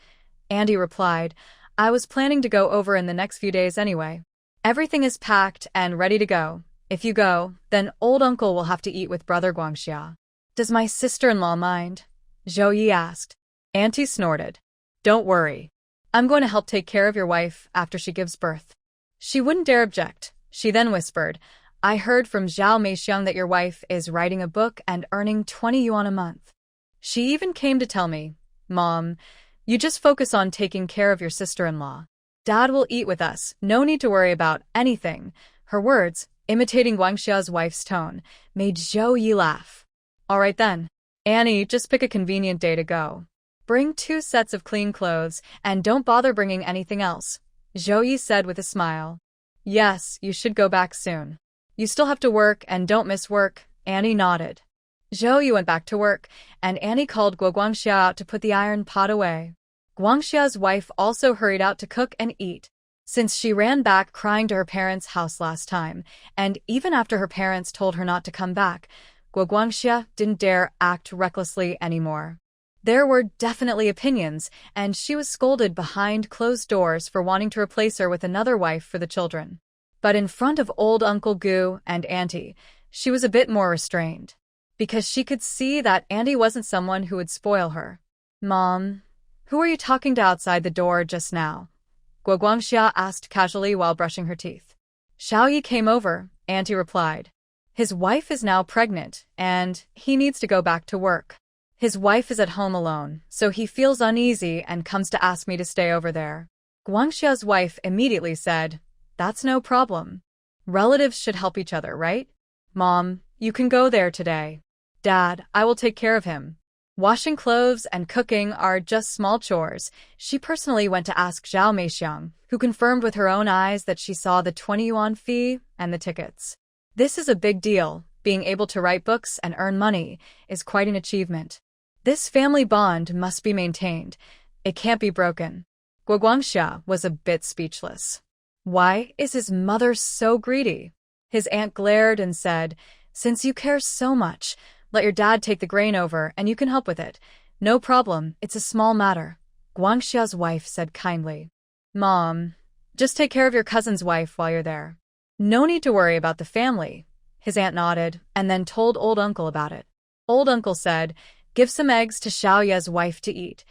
Andy replied, I was planning to go over in the next few days anyway. Everything is packed and ready to go. If you go, then old uncle will have to eat with brother Guangxia. Does my sister-in-law mind? Zhao Ye asked. Auntie snorted. Don't worry. I'm going to help take care of your wife after she gives birth. She wouldn't dare object. She then whispered, I heard from Zhao Meixiang that your wife is writing a book and earning 20 yuan a month. She even came to tell me, Mom, you just focus on taking care of your sister-in-law. Dad will eat with us, no need to worry about anything. Her words, imitating Guangxia's wife's tone, made Zhao Ye laugh. All right then. Annie, just pick a convenient day to go. Bring 2 sets of clean clothes, and don't bother bringing anything else, Zhao Ye said with a smile. Yes, you should go back soon. You still have to work and don't miss work, Annie nodded. Zhao Ye went back to work, and Annie called Guangxia out to put the iron pot away. Guangxia's wife also hurried out to cook and eat. Since she ran back crying to her parents' house last time, and even after her parents told her not to come back, Guangxia didn't dare act recklessly anymore. There were definitely opinions, and she was scolded behind closed doors for wanting to replace her with another wife for the children. But in front of old Uncle Gu and Auntie, she was a bit more restrained. Because she could see that Auntie wasn't someone who would spoil her. Mom, who are you talking to outside the door just now? Guangxia asked casually while brushing her teeth. Zhao Ye came over, Auntie replied. His wife is now pregnant, and he needs to go back to work. His wife is at home alone, so he feels uneasy and comes to ask me to stay over there. Guangxia's wife immediately said, That's no problem. Relatives should help each other, right? Mom, you can go there today. Dad, I will take care of him. Washing clothes and cooking are just small chores. She personally went to ask Zhao Meixiang, who confirmed with her own eyes that she saw the 20 yuan fee and the tickets. This is a big deal. Being able to write books and earn money is quite an achievement. This family bond must be maintained. It can't be broken. Guangxia was a bit speechless. Why is his mother so greedy? His aunt glared and said, Since you care so much, let your dad take the grain over and you can help with it. No problem, it's a small matter. Guangxia's wife said kindly. Mom, just take care of your cousin's wife while you're there. No need to worry about the family. His aunt nodded and then told old uncle about it. Old uncle said, Give some eggs to Zhao Ye's wife to eat.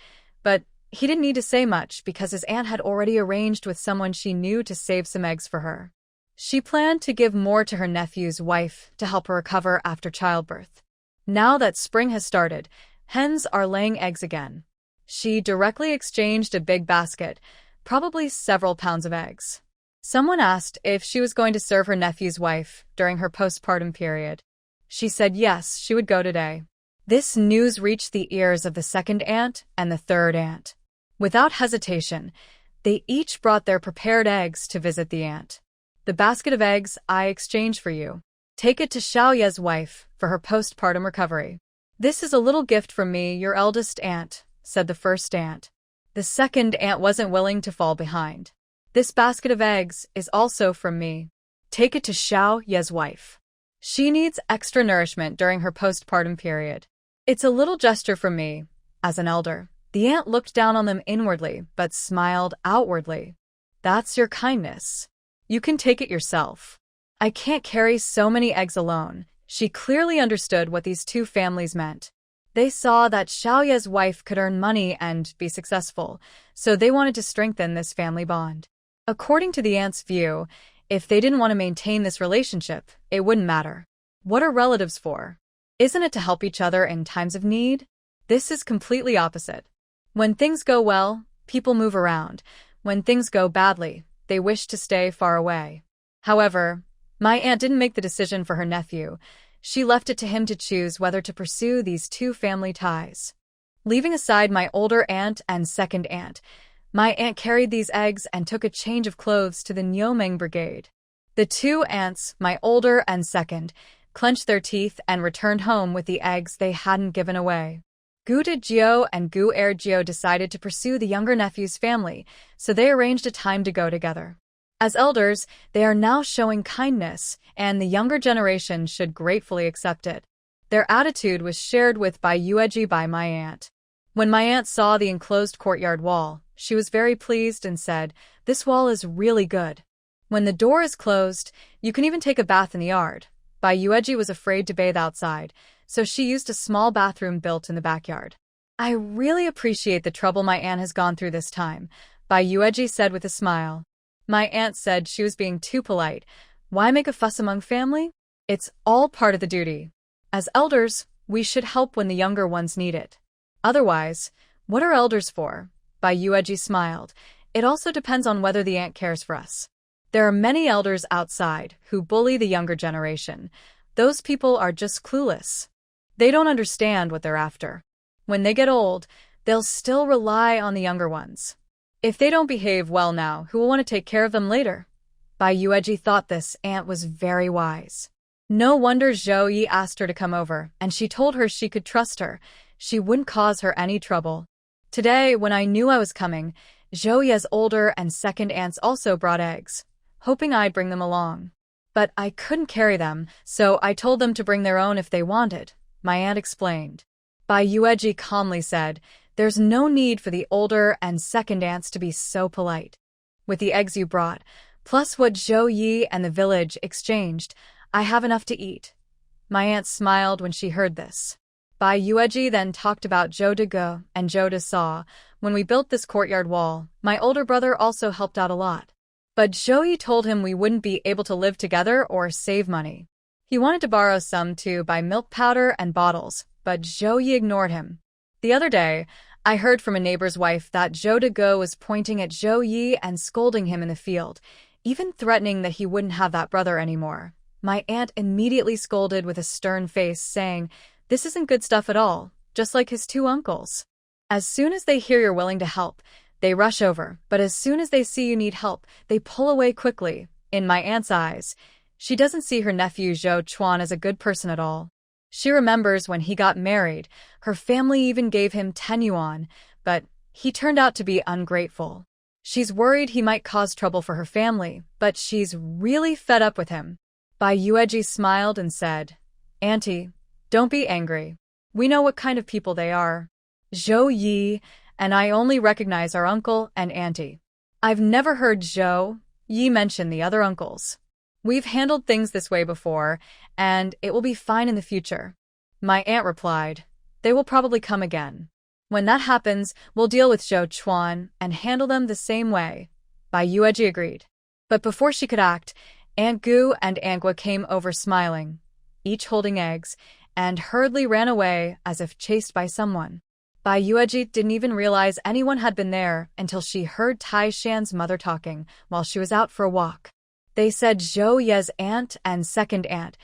But he didn't need to say much because his aunt had already arranged with someone she knew to save some eggs for her. She planned to give more to her nephew's wife to help her recover after childbirth. Now that spring has started, hens are laying eggs again. She directly exchanged a big basket, probably several pounds of eggs. Someone asked if she was going to serve her nephew's wife during her postpartum period. She said yes, she would go today. This news reached the ears of the second aunt and the third aunt. Without hesitation, they each brought their prepared eggs to visit the aunt. The basket of eggs I exchanged for you. Take it to Zhao Ye's wife for her postpartum recovery. This is a little gift from me, your eldest aunt, said the first aunt. The second aunt wasn't willing to fall behind. This basket of eggs is also from me. Take it to Zhao Ye's wife. She needs extra nourishment during her postpartum period. It's a little gesture from me, as an elder. The aunt looked down on them inwardly, but smiled outwardly. That's your kindness. You can take it yourself. I can't carry so many eggs alone. She clearly understood what these two families meant. They saw that Zhao Ye's wife could earn money and be successful, so they wanted to strengthen this family bond. According to the aunt's view, if they didn't want to maintain this relationship, it wouldn't matter. What are relatives for? Isn't it to help each other in times of need? This is completely opposite. When things go well, people move around. When things go badly, they wish to stay far away. However, my aunt didn't make the decision for her nephew. She left it to him to choose whether to pursue these two family ties. Leaving aside my older aunt and second aunt, my aunt carried these eggs and took a change of clothes to the Nyomeng brigade. The two aunts, my older and second, clenched their teeth and returned home with the eggs they hadn't given away. Gu Dejio and Gu Erjio decided to pursue the younger nephew's family, so they arranged a time to go together. As elders, they are now showing kindness, and the younger generation should gratefully accept it. Their attitude was shared with by Yueji by my aunt. When my aunt saw the enclosed courtyard wall, she was very pleased and said, "This wall is really good. When the door is closed, you can even take a bath in the yard." Bai Yueji was afraid to bathe outside, so she used a small bathroom built in the backyard. "I really appreciate the trouble my aunt has gone through this time," Bai Yueji said with a smile. My aunt said she was being too polite. Why make a fuss among family? It's all part of the duty. As elders, we should help when the younger ones need it. Otherwise, what are elders for? Bai Yueji smiled. It also depends on whether the aunt cares for us. There are many elders outside who bully the younger generation. Those people are just clueless. They don't understand what they're after. When they get old, they'll still rely on the younger ones. If they don't behave well now, who will want to take care of them later? Bai Yueji thought this aunt was very wise. No wonder Zhao Ye asked her to come over, and she told her she could trust her. She wouldn't cause her any trouble. Today, when I knew I was coming, Zhao Ye's older and second aunts also brought eggs, hoping I'd bring them along. But I couldn't carry them, so I told them to bring their own if they wanted, my aunt explained. Bai Yueji calmly said, "There's no need for the older and second aunts to be so polite. With the eggs you brought, plus what Zhao Ye and the village exchanged, I have enough to eat." My aunt smiled when she heard this. Bai Yueji then talked about Zhou Dege and Zhou Desa. When we built this courtyard wall, my older brother also helped out a lot. But Zhou Ye told him we wouldn't be able to live together or save money. He wanted to borrow some to buy milk powder and bottles, but Zhou Ye ignored him. The other day, I heard from a neighbor's wife that Zhou Dege was pointing at Zhou Ye and scolding him in the field, even threatening that he wouldn't have that brother anymore. My aunt immediately scolded with a stern face, saying, "This isn't good stuff at all, just like his two uncles." As soon as they hear you're willing to help, they rush over, but as soon as they see you need help, they pull away quickly. In my aunt's eyes, she doesn't see her nephew Zhou Chuan as a good person at all. She remembers when he got married, her family even gave him 10 yuan, but he turned out to be ungrateful. She's worried he might cause trouble for her family, but she's really fed up with him. Bai Yueji smiled and said, "Auntie, don't be angry. We know what kind of people they are. Zhou Ye and I only recognize our uncle and auntie. I've never heard Zhou Ye mention the other uncles. We've handled things this way before, and it will be fine in the future." My aunt replied, "They will probably come again. When that happens, we'll deal with Zhou Chuan and handle them the same way." Bai Yueji agreed. But before she could act, Aunt Gu and Aunt Gua came over smiling, each holding eggs, and hurriedly ran away as if chased by someone. Bai Yueji didn't even realize anyone had been there until she heard Tai Shan's mother talking while she was out for a walk. They said Zhou Ye's aunt and second aunt,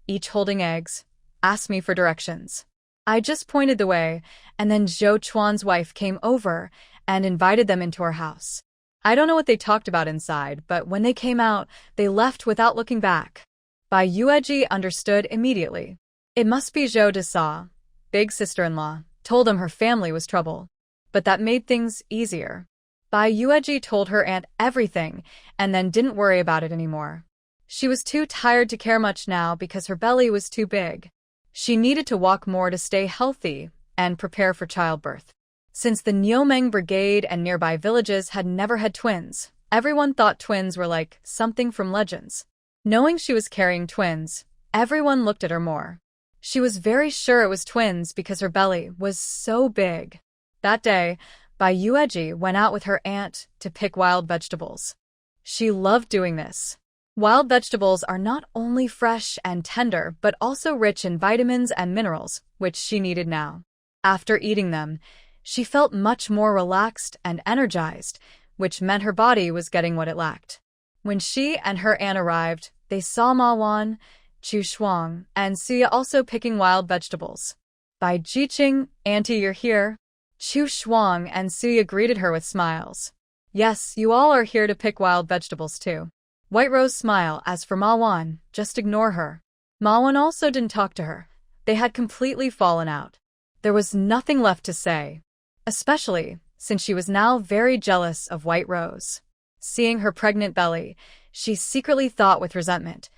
each holding eggs, asked me for directions. I just pointed the way, and then Zhou Chuan's wife came over and invited them into her house. I don't know what they talked about inside, but when they came out, they left without looking back. Bai Yueji understood immediately. It must be Zhou Desa, big sister-in-law, told them her family was trouble. But that made things easier. Bai Yueji told her aunt everything and then didn't worry about it anymore. She was too tired to care much now because her belly was too big. She needed to walk more to stay healthy and prepare for childbirth. Since the Nyomeng Brigade and nearby villages had never had twins, everyone thought twins were like something from legends. Knowing she was carrying twins, everyone looked at her more. She was very sure it was twins because her belly was so big. That day, Bai Yueji went out with her aunt to pick wild vegetables. She loved doing this. Wild vegetables are not only fresh and tender but also rich in vitamins and minerals, which she needed now. After eating them, she felt much more relaxed and energized, which meant her body was getting what it lacked. When she and her aunt arrived, they saw Ma Wan, Chu Shuang, and Suya also picking wild vegetables. Bai Jiqing, Auntie, you're here. Chu Shuang and Suya greeted her with smiles. Yes, you all are here to pick wild vegetables too. White Rose smiled. As for Ma Wan, just ignore her. Ma Wan also didn't talk to her. They had completely fallen out. There was nothing left to say, especially since she was now very jealous of White Rose. Seeing her pregnant belly, she secretly thought with resentment,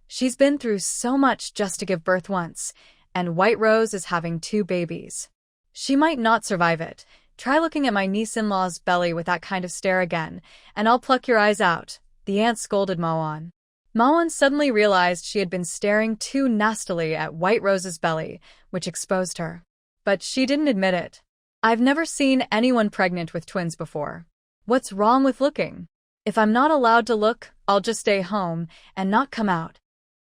she's been through so much just to give birth once, and White Rose is having 2 babies. She might not survive it. Try looking at my niece-in-law's belly with that kind of stare again, and I'll pluck your eyes out, the aunt scolded Ma Wan. Ma Wan suddenly realized she had been staring too nastily at White Rose's belly, which exposed her. But she didn't admit it. I've never seen anyone pregnant with twins before. What's wrong with looking? If I'm not allowed to look, I'll just stay home and not come out.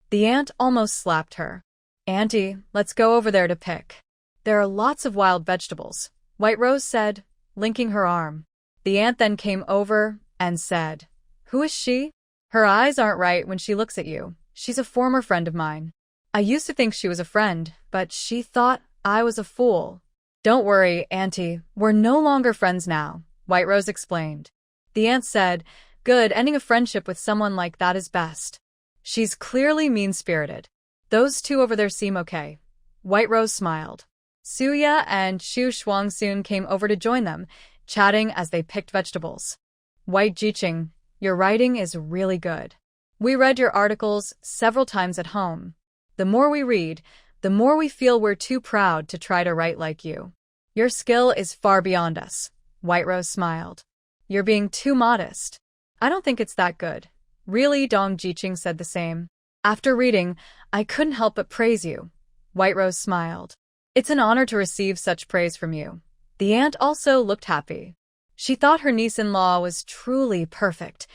The aunt almost slapped her. Auntie, let's go over there to pick. There are lots of wild vegetables, White Rose said, linking her arm. The aunt then came over and said, Who is she? Her eyes aren't right when she looks at you. She's a former friend of mine. I used to think she was a friend, but she thought I was a fool. Don't worry, Auntie, we're no longer friends now, White Rose explained. The aunt said, Good, ending a friendship with someone like that is best. She's clearly mean-spirited. Those 2 over there seem okay. White Rose smiled. Suya and Chu Shuang soon came over to join them, chatting as they picked vegetables. White Jiqing, your writing is really good. We read your articles several times at home. The more we read, the more we feel we're too proud to try to write like you. Your skill is far beyond us, White Rose smiled. You're being too modest. I don't think it's that good. Really, Dong Jiqing said the same. After reading, I couldn't help but praise you. White Rose smiled. It's an honor to receive such praise from you. The aunt also looked happy. She thought her niece-in-law was truly perfect,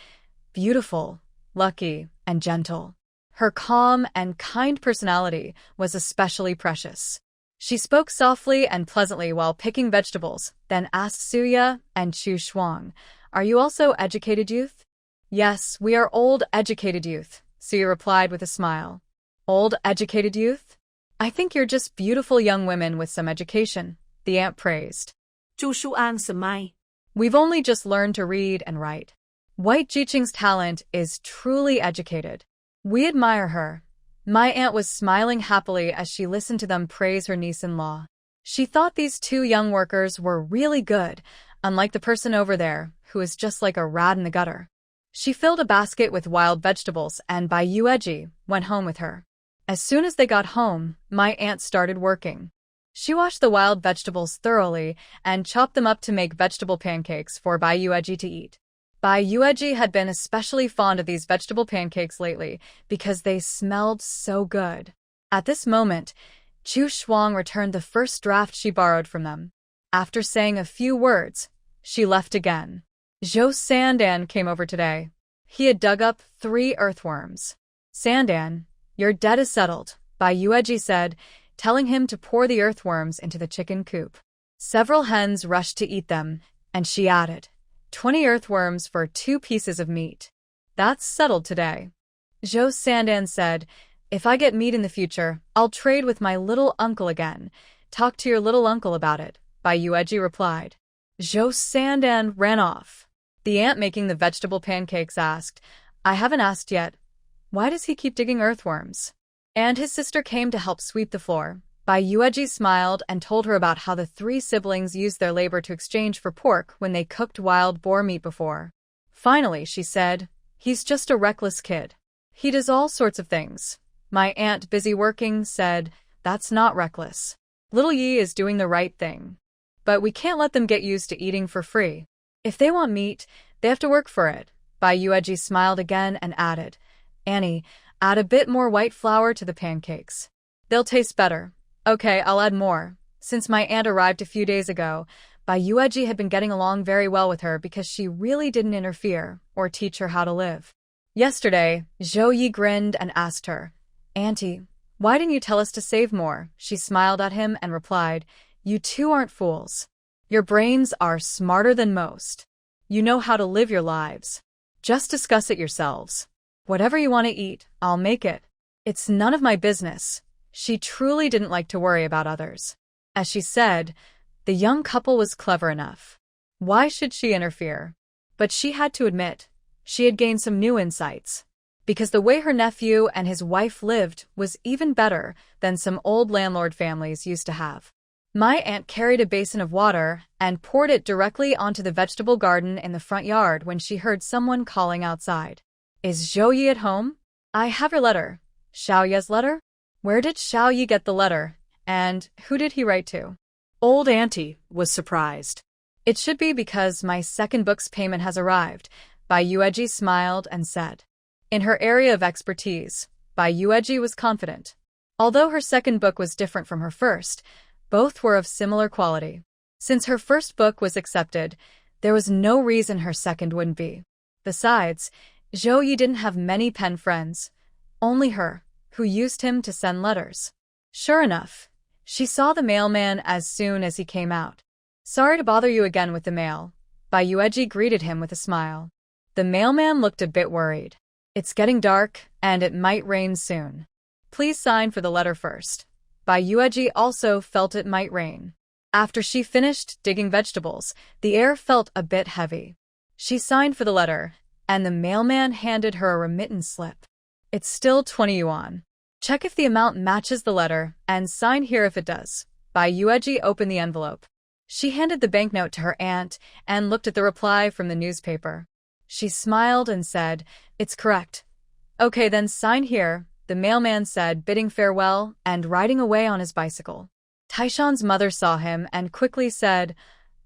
beautiful, lucky, and gentle. Her calm and kind personality was especially precious. She spoke softly and pleasantly while picking vegetables, then asked Suya and Chu Shuang, Are you also educated youth? Yes, we are old educated youth, Suya replied with a smile. Old educated youth? I think you're just beautiful young women with some education, the aunt praised. Chu Shuang smiled. We've only just learned to read and write. White Jiqing's talent is truly educated. We admire her. My aunt was smiling happily as she listened to them praise her niece-in-law. She thought these 2 young workers were really good, unlike the person over there, who is just like a rat in the gutter. She filled a basket with wild vegetables and Bai Yueji went home with her. As soon as they got home, my aunt started working. She washed the wild vegetables thoroughly and chopped them up to make vegetable pancakes for Bai Yueji to eat. Bai Yueji had been especially fond of these vegetable pancakes lately because they smelled so good. At this moment, Chu Shuang returned the first draft she borrowed from them. After saying a few words, she left again. Zhou Sandan came over today. He had dug up 3 earthworms. Sandan, your debt is settled, Bai Yueji said, telling him to pour the earthworms into the chicken coop. Several hens rushed to eat them, and she added, 20 earthworms for 2 pieces of meat. That's settled today. Zhou Sandan said, If I get meat in the future, I'll trade with my little uncle again. Talk to your little uncle about it, Bai Yueji replied. Zhou Sandan ran off. The aunt making the vegetable pancakes asked, I haven't asked yet. Why does he keep digging earthworms? And his sister came to help sweep the floor. Bai Yueji smiled and told her about how the 3 siblings used their labor to exchange for pork when they cooked wild boar meat before. Finally, she said, He's just a reckless kid. He does all sorts of things. My aunt, busy working, said, that's not reckless. Little Yi is doing the right thing. But we can't let them get used to eating for free. If they want meat, they have to work for it. Bai Yueji smiled again and added, Annie, add a bit more white flour to the pancakes. They'll taste better. Okay, I'll add more. Since my aunt arrived a few days ago, Bai Yueji had been getting along very well with her because she really didn't interfere or teach her how to live. Yesterday, Zhao Ye grinned and asked her, Auntie, why didn't you tell us to save more? She smiled at him and replied, You two aren't fools. Your brains are smarter than most. You know how to live your lives. Just discuss it yourselves. Whatever you want to eat, I'll make it. It's none of my business. She truly didn't like to worry about others. As she said, the young couple was clever enough. Why should she interfere? But she had to admit, she had gained some new insights. Because the way her nephew and his wife lived was even better than some old landlord families used to have. My aunt carried a basin of water and poured it directly onto the vegetable garden in the front yard when she heard someone calling outside. Is Zhao Ye at home? I have your letter. Xiao Ye's letter? Where did Xiao Ye get the letter? And who did he write to? Old Auntie was surprised. It should be because my second book's payment has arrived. Bai Yueji smiled and said. In her area of expertise, Bai Yueji was confident. Although her second book was different from her first, both were of similar quality. Since her first book was accepted, there was no reason her second wouldn't be. Besides, Zhao Ye didn't have many pen friends, only her, who used him to send letters. Sure enough, she saw the mailman as soon as he came out. Sorry to bother you again with the mail. Bai Yueji greeted him with a smile. The mailman looked a bit worried. It's getting dark, and it might rain soon. Please sign for the letter first. Bai Yueji also felt it might rain. After she finished digging vegetables, the air felt a bit heavy. She signed for the letter, and the mailman handed her a remittance slip. It's still 20 yuan. Check if the amount matches the letter, and sign here if it does. Bai Yueji opened the envelope. She handed the banknote to her aunt and looked at the reply from the newspaper. She smiled and said, It's correct. Okay, then sign here, the mailman said, bidding farewell and riding away on his bicycle. Taishan's mother saw him and quickly said,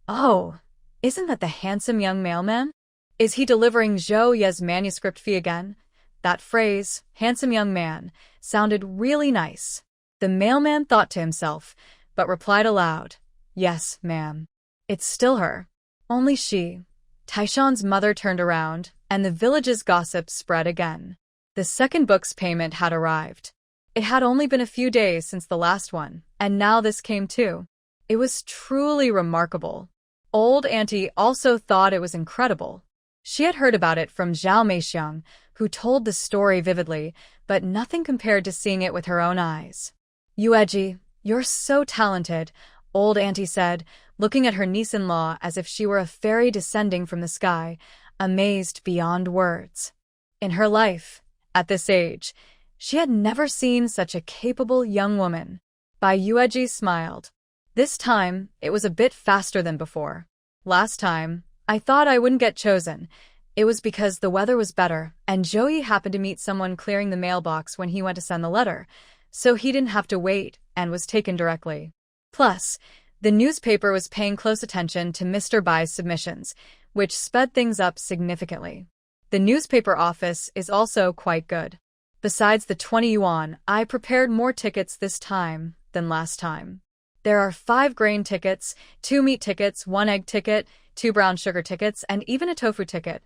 Oh, isn't that the handsome young mailman? Is he delivering Zhao Ye's manuscript fee again? That phrase, handsome young man, sounded really nice. The mailman thought to himself, but replied aloud, Yes, ma'am. It's still her. Only she. Taishan's mother turned around, and the village's gossip spread again. The second book's payment had arrived. It had only been a few days since the last one, and now this came too. It was truly remarkable. Old Auntie also thought it was incredible. She had heard about it from Zhao Meixiang, who told the story vividly, but nothing compared to seeing it with her own eyes. Yueji, you're so talented, Old Auntie said, looking at her niece-in-law as if she were a fairy descending from the sky, amazed beyond words. In her life, at this age, she had never seen such a capable young woman. Bai Yueji smiled. This time, it was a bit faster than before. Last time, I thought I wouldn't get chosen. It was because the weather was better, and Zhao Ye happened to meet someone clearing the mailbox when he went to send the letter, so he didn't have to wait and was taken directly. Plus, the newspaper was paying close attention to Mr. Bai's submissions, which sped things up significantly. The newspaper office is also quite good. Besides the 20 yuan, I prepared more tickets this time than last time. There are 5 grain tickets, 2 meat tickets, 1 egg ticket, 2 brown sugar tickets, and even a tofu ticket.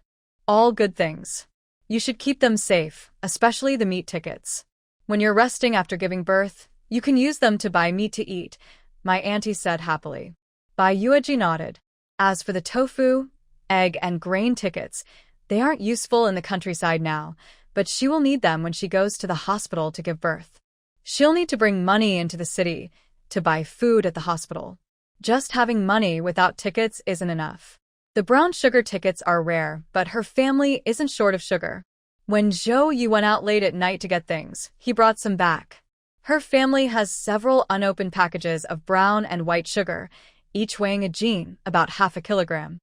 All good things. You should keep them safe, especially the meat tickets. When you're resting after giving birth, you can use them to buy meat to eat, my auntie said happily. Bai Yueji nodded. As for the tofu, egg, and grain tickets, they aren't useful in the countryside now, but she will need them when she goes to the hospital to give birth. She'll need to bring money into the city to buy food at the hospital. Just having money without tickets isn't enough. The brown sugar tickets are rare, but her family isn't short of sugar. When Zhao Ye went out late at night to get things, he brought some back. Her family has several unopened packages of brown and white sugar, each weighing a jin, about half a kilogram.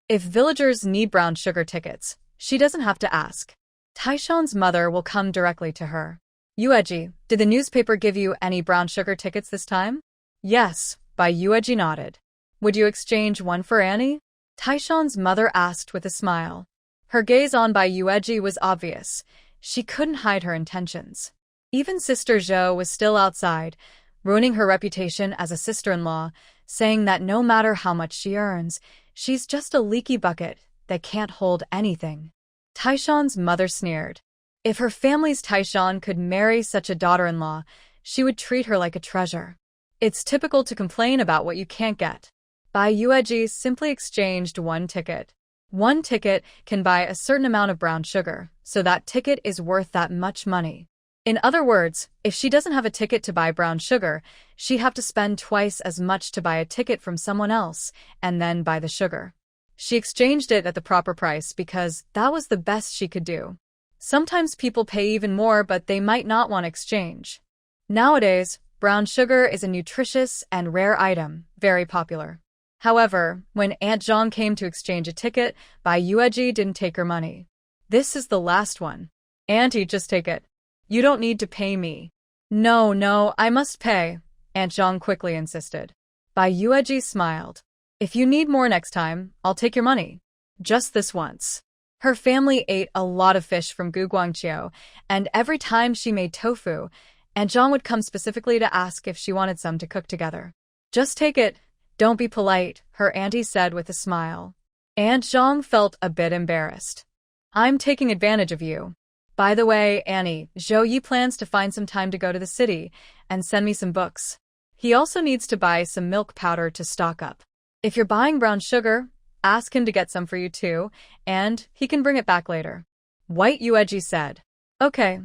If villagers need brown sugar tickets, she doesn't have to ask. Taishan's mother will come directly to her. Yueji, did the newspaper give you any brown sugar tickets this time? Yes, Bai Yueji nodded. Would you exchange one for Annie? Taishan's mother asked with a smile. Her gaze on Bai Yueji was obvious. She couldn't hide her intentions. Even Sister Zhou was still outside, ruining her reputation as a sister-in-law, saying that no matter how much she earns, she's just a leaky bucket that can't hold anything. Taishan's mother sneered. If her family's Taishan could marry such a daughter-in-law, she would treat her like a treasure. It's typical to complain about what you can't get. Bai Yueji simply exchanged one ticket. One ticket can buy a certain amount of brown sugar, so that ticket is worth that much money. In other words, if she doesn't have a ticket to buy brown sugar, she'd have to spend twice as much to buy a ticket from someone else, and then buy the sugar. She exchanged it at the proper price because that was the best she could do. Sometimes people pay even more, but they might not want to exchange. Nowadays, brown sugar is a nutritious and rare item, very popular. However, when Aunt Zhang came to exchange a ticket, Bai Yueji didn't take her money. This is the last one. Auntie, just take it. You don't need to pay me. No, I must pay, Aunt Zhang quickly insisted. Bai Yueji smiled. If you need more next time, I'll take your money. Just this once. Her family ate a lot of fish from Guguangqiu, and every time she made tofu, Aunt Zhang would come specifically to ask if she wanted some to cook together. Just take it. Don't be polite, her auntie said with a smile. Aunt Zhang felt a bit embarrassed. I'm taking advantage of you. By the way, Annie, Zhou Ye plans to find some time to go to the city and send me some books. He also needs to buy some milk powder to stock up. If you're buying brown sugar, ask him to get some for you too, and he can bring it back later. White Yueji said. Okay,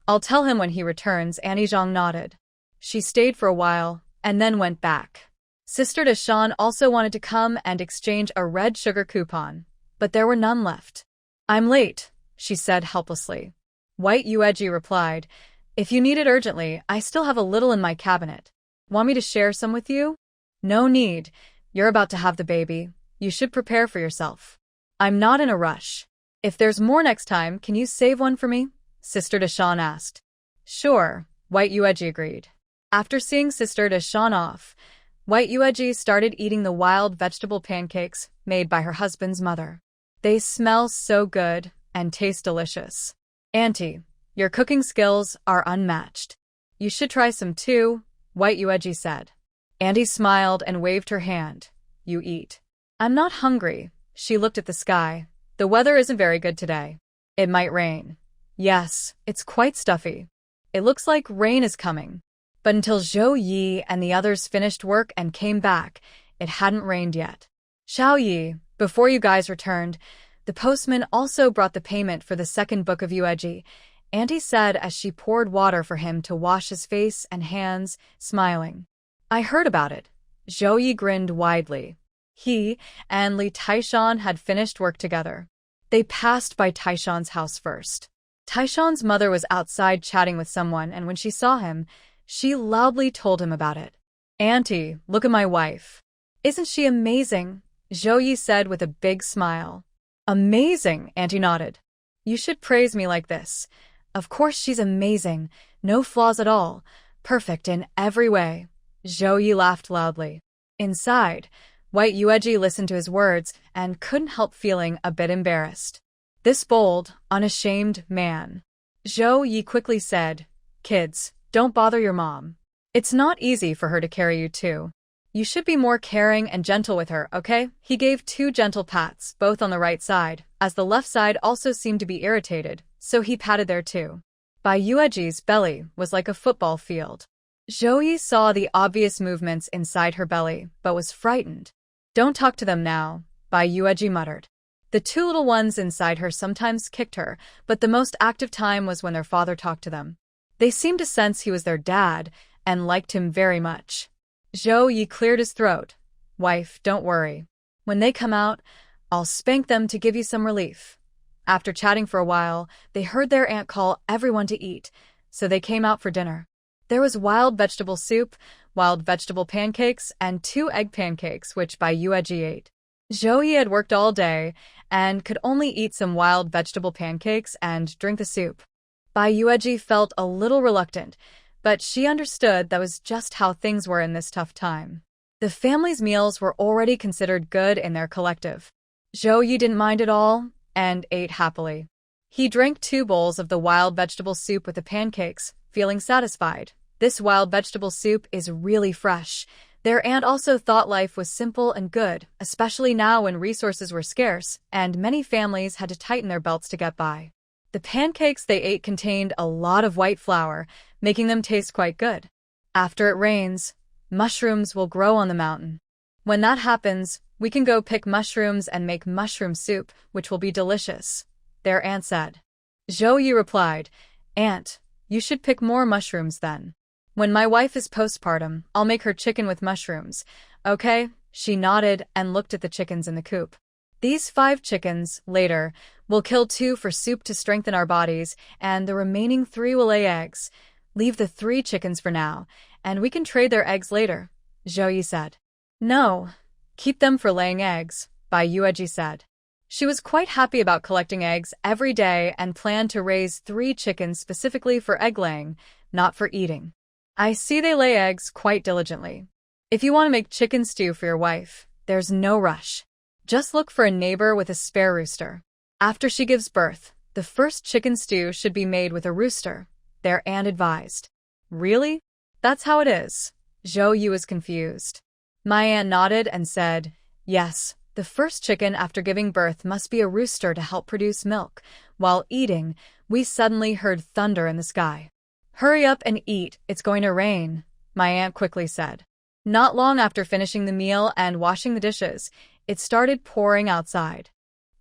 I'll tell him when he returns. Annie Zhang nodded. She stayed for a while and then went back. Sister Deshan also wanted to come and exchange a red sugar coupon, but there were none left. I'm late, she said helplessly. White Yueji replied, if you need it urgently, I still have a little in my cabinet. Want me to share some with you? No need. You're about to have the baby. You should prepare for yourself. I'm not in a rush. If there's more next time, can you save one for me? Sister Deshan asked. Sure, White Yueji agreed. After seeing Sister Deshan off, White Yueji started eating the wild vegetable pancakes made by her husband's mother. They smell so good and taste delicious. Auntie, your cooking skills are unmatched. You should try some too, White Yueji said. Auntie smiled and waved her hand. You eat. I'm not hungry. She looked at the sky. The weather isn't very good today. It might rain. Yes, it's quite stuffy. It looks like rain is coming. But until Zhou Ye and the others finished work and came back, it hadn't rained yet. Zhao Ye, before you guys returned, the postman also brought the payment for the second book of Yueji, Auntie said as she poured water for him to wash his face and hands, smiling. I heard about it. Zhou Ye grinned widely. He and Li Taishan had finished work together. They passed by Taishan's house first. Taishan's mother was outside chatting with someone, and when she saw him, she loudly told him about it. Auntie, look at my wife. Isn't she amazing? Zhou Ye said with a big smile. Amazing, Auntie nodded. You should praise me like this. Of course she's amazing, no flaws at all, perfect in every way. Zhou Ye laughed loudly. Inside, White Yueji listened to his words and couldn't help feeling a bit embarrassed. This bold, unashamed man. Zhou Ye quickly said, Kids, don't bother your mom. It's not easy for her to carry you too. You should be more caring and gentle with her, okay? He gave 2 gentle pats, both on the right side, as the left side also seemed to be irritated, so he patted there too. Bai Yueji's belly was like a football field. Zhou Ye saw the obvious movements inside her belly, but was frightened. Don't talk to them now, Bai Yueji muttered. The 2 little ones inside her sometimes kicked her, but the most active time was when their father talked to them. They seemed to sense he was their dad and liked him very much. Zhou Ye cleared his throat. Wife, don't worry. When they come out, I'll spank them to give you some relief. After chatting for a while, they heard their aunt call everyone to eat, so they came out for dinner. There was wild vegetable soup, wild vegetable pancakes, and 2 egg pancakes which Bai Yueji ate. Zhou Ye had worked all day and could only eat some wild vegetable pancakes and drink the soup. Bai Yueji felt a little reluctant, but she understood that was just how things were in this tough time. The family's meals were already considered good in their collective. Zhou Ye didn't mind at all and ate happily. He drank 2 bowls of the wild vegetable soup with the pancakes, feeling satisfied. This wild vegetable soup is really fresh. Their aunt also thought life was simple and good, especially now when resources were scarce and many families had to tighten their belts to get by. The pancakes they ate contained a lot of white flour, making them taste quite good. After it rains, mushrooms will grow on the mountain. When that happens, we can go pick mushrooms and make mushroom soup, which will be delicious, their aunt said. Zhou Ye replied, "Aunt, you should pick more mushrooms then. When my wife is postpartum, I'll make her chicken with mushrooms. Okay?" She nodded and looked at the chickens in the coop. "These 5 chickens, later, will kill 2 for soup to strengthen our bodies, and the remaining 3 will lay eggs. Leave the 3 chickens for now, and we can trade their eggs later," Zhou Ye said. "No, keep them for laying eggs," Bai Yueji said. She was quite happy about collecting eggs every day and planned to raise 3 chickens specifically for egg laying, not for eating. "I see they lay eggs quite diligently. If you want to make chicken stew for your wife, there's no rush. Just look for a neighbor with a spare rooster. After she gives birth, the first chicken stew should be made with a rooster," their aunt advised. "Really? That's how it is?" Zhou Ye was confused. My aunt nodded and said, "Yes, the first chicken after giving birth must be a rooster to help produce milk." While eating, we suddenly heard thunder in the sky. "Hurry up and eat, it's going to rain," my aunt quickly said. Not long after finishing the meal and washing the dishes, it started pouring outside.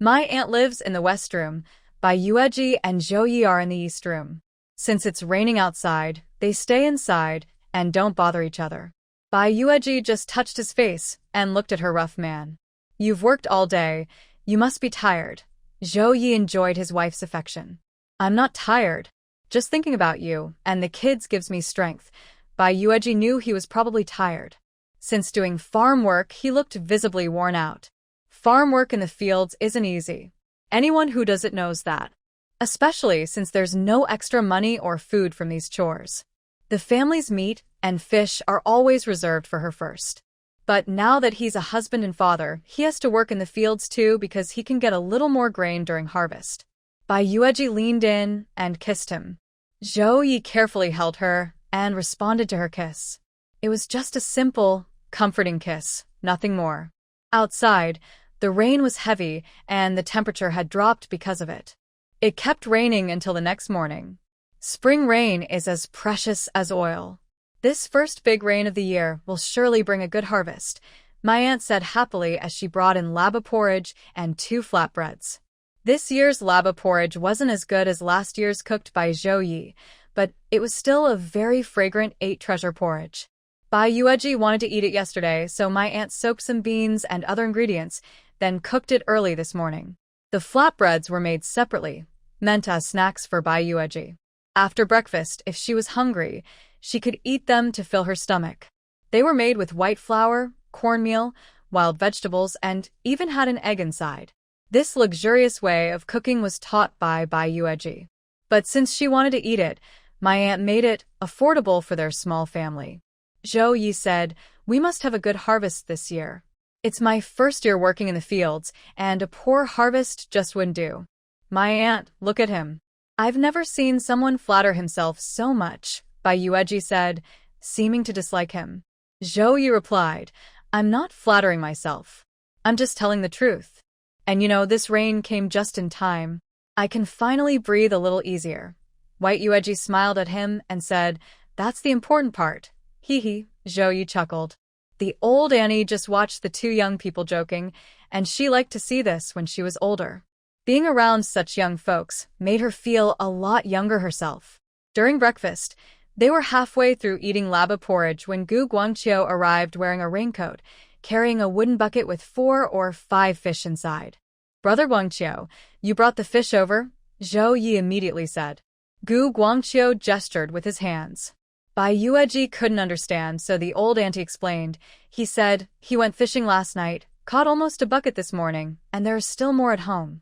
My aunt lives in the west room, Bai Yueji and Zhou Ye are in the east room. Since it's raining outside, they stay inside and don't bother each other. Bai Yueji just touched his face and looked at her rough man. "You've worked all day, you must be tired." Zhou Ye enjoyed his wife's affection. "I'm not tired. Just thinking about you and the kids gives me strength." Bai Yueji knew he was probably tired. Since doing farm work, he looked visibly worn out. Farm work in the fields isn't easy. Anyone who does it knows that. Especially since there's no extra money or food from these chores. The family's meat and fish are always reserved for her first. But now that he's a husband and father, he has to work in the fields too because he can get a little more grain during harvest. Bai Yueji leaned in and kissed him. Zhou Ye carefully held her and responded to her kiss. It was just a simple, comforting kiss, nothing more. Outside, the rain was heavy and the temperature had dropped because of it. It kept raining until the next morning. Spring rain is as precious as oil. This first big rain of the year will surely bring a good harvest, my aunt said happily as she brought in laba porridge and 2 flatbreads. This year's laba porridge wasn't as good as last year's cooked by Zhou Ye, but it was still a very fragrant 8-treasure porridge. Bai Yueji wanted to eat it yesterday, so my aunt soaked some beans and other ingredients, then cooked it early this morning. The flatbreads were made separately, meant as snacks for Bai Yueji. After breakfast, if she was hungry, she could eat them to fill her stomach. They were made with white flour, cornmeal, wild vegetables, and even had an egg inside. This luxurious way of cooking was taught by Bai Yueji. But since she wanted to eat it, my aunt made it affordable for their small family. Zhou Ye said, "We must have a good harvest this year. It's my first year working in the fields, and a poor harvest just wouldn't do." My aunt, look at him. "I've never seen someone flatter himself so much," Bai Yueji said, seeming to dislike him. Zhou Ye replied, "I'm not flattering myself. I'm just telling the truth. And this rain came just in time. I can finally breathe a little easier." White Yueji smiled at him and said, "That's the important part." Hee hee, Zhou Ye chuckled. The old Annie just watched the 2 young people joking, and she liked to see this when she was older. Being around such young folks made her feel a lot younger herself. During breakfast, they were halfway through eating laba porridge when Gu Guangqiu arrived wearing a raincoat, carrying a wooden bucket with 4 or 5 fish inside. "Brother Guangqiu, you brought the fish over?" Zhou Ye immediately said. Gu Guangqiu gestured with his hands. Bai Yueji couldn't understand, so the old auntie explained. He said, "He went fishing last night, Caught almost a bucket this morning, and there are still more at home.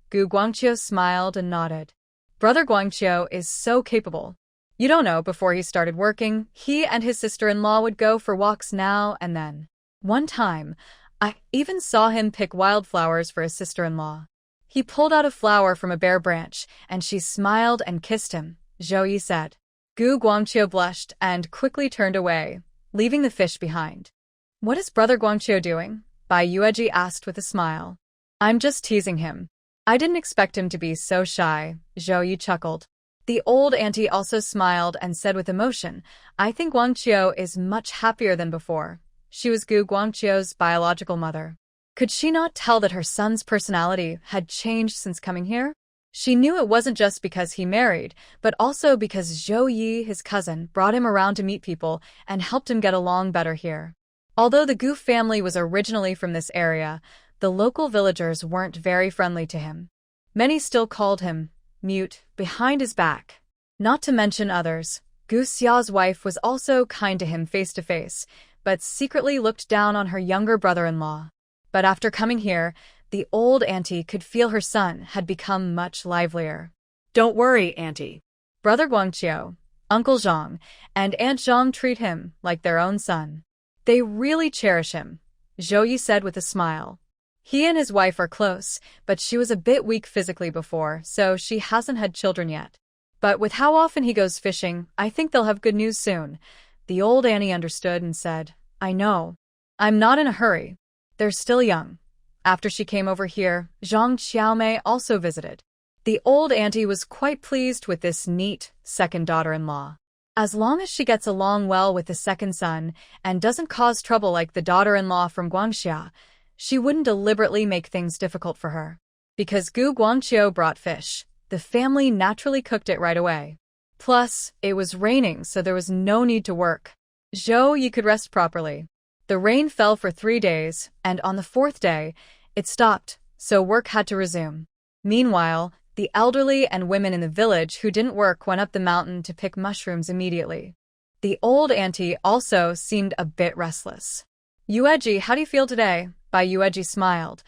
Gu Guangqiu smiled and nodded. Brother Guangqiu is so capable. You don't know, before he started working, he and his sister-in-law would go for walks now and then. One time, I even saw him pick wildflowers for his sister-in-law. He pulled out a flower from a bare branch, and she smiled and kissed him, Zhao Ye said. Gu Guangqiu blushed and quickly turned away, leaving the fish behind. What is Brother Guangqiu doing? Bai Yueji asked with a smile. I'm just teasing him. I didn't expect him to be so shy, Zhao Ye chuckled. The old auntie also smiled and said with emotion, I think Guangqiu is much happier than before. She was Gu Guangqiu's biological mother. Could she not tell that her son's personality had changed since coming here? She knew it wasn't just because he married, but also because Zhao Ye, his cousin, brought him around to meet people and helped him get along better here. Although the Gu family was originally from this area, the local villagers weren't very friendly to him. Many still called him mute behind his back. Not to mention others, Gu Xiao's wife was also kind to him face to face, but secretly looked down on her younger brother-in-law. But after coming here, the old auntie could feel her son had become much livelier. Don't worry, auntie. Brother Guangqiu, Uncle Zhang, and Aunt Zhang treat him like their own son. They really cherish him, Zhao Ye said with a smile. He and his wife are close, but she was a bit weak physically before, so she hasn't had children yet. But with how often he goes fishing, I think they'll have good news soon. The old auntie understood and said, I know. I'm not in a hurry. They're still young. After she came over here, Zhang Xiaomei also visited. The old auntie was quite pleased with this neat second daughter-in-law. As long as she gets along well with the second son and doesn't cause trouble like the daughter-in-law from Guangxia, she wouldn't deliberately make things difficult for her. Because Gu Guangqiu brought fish, the family naturally cooked it right away. Plus, it was raining, so there was no need to work. Zhao Ye could rest properly. The rain fell for 3 days, and on the 4th day, it stopped, so work had to resume. Meanwhile, the elderly and women in the village who didn't work went up the mountain to pick mushrooms immediately. The old auntie also seemed a bit restless. Yueji, how do you feel today? Bai Yueji smiled.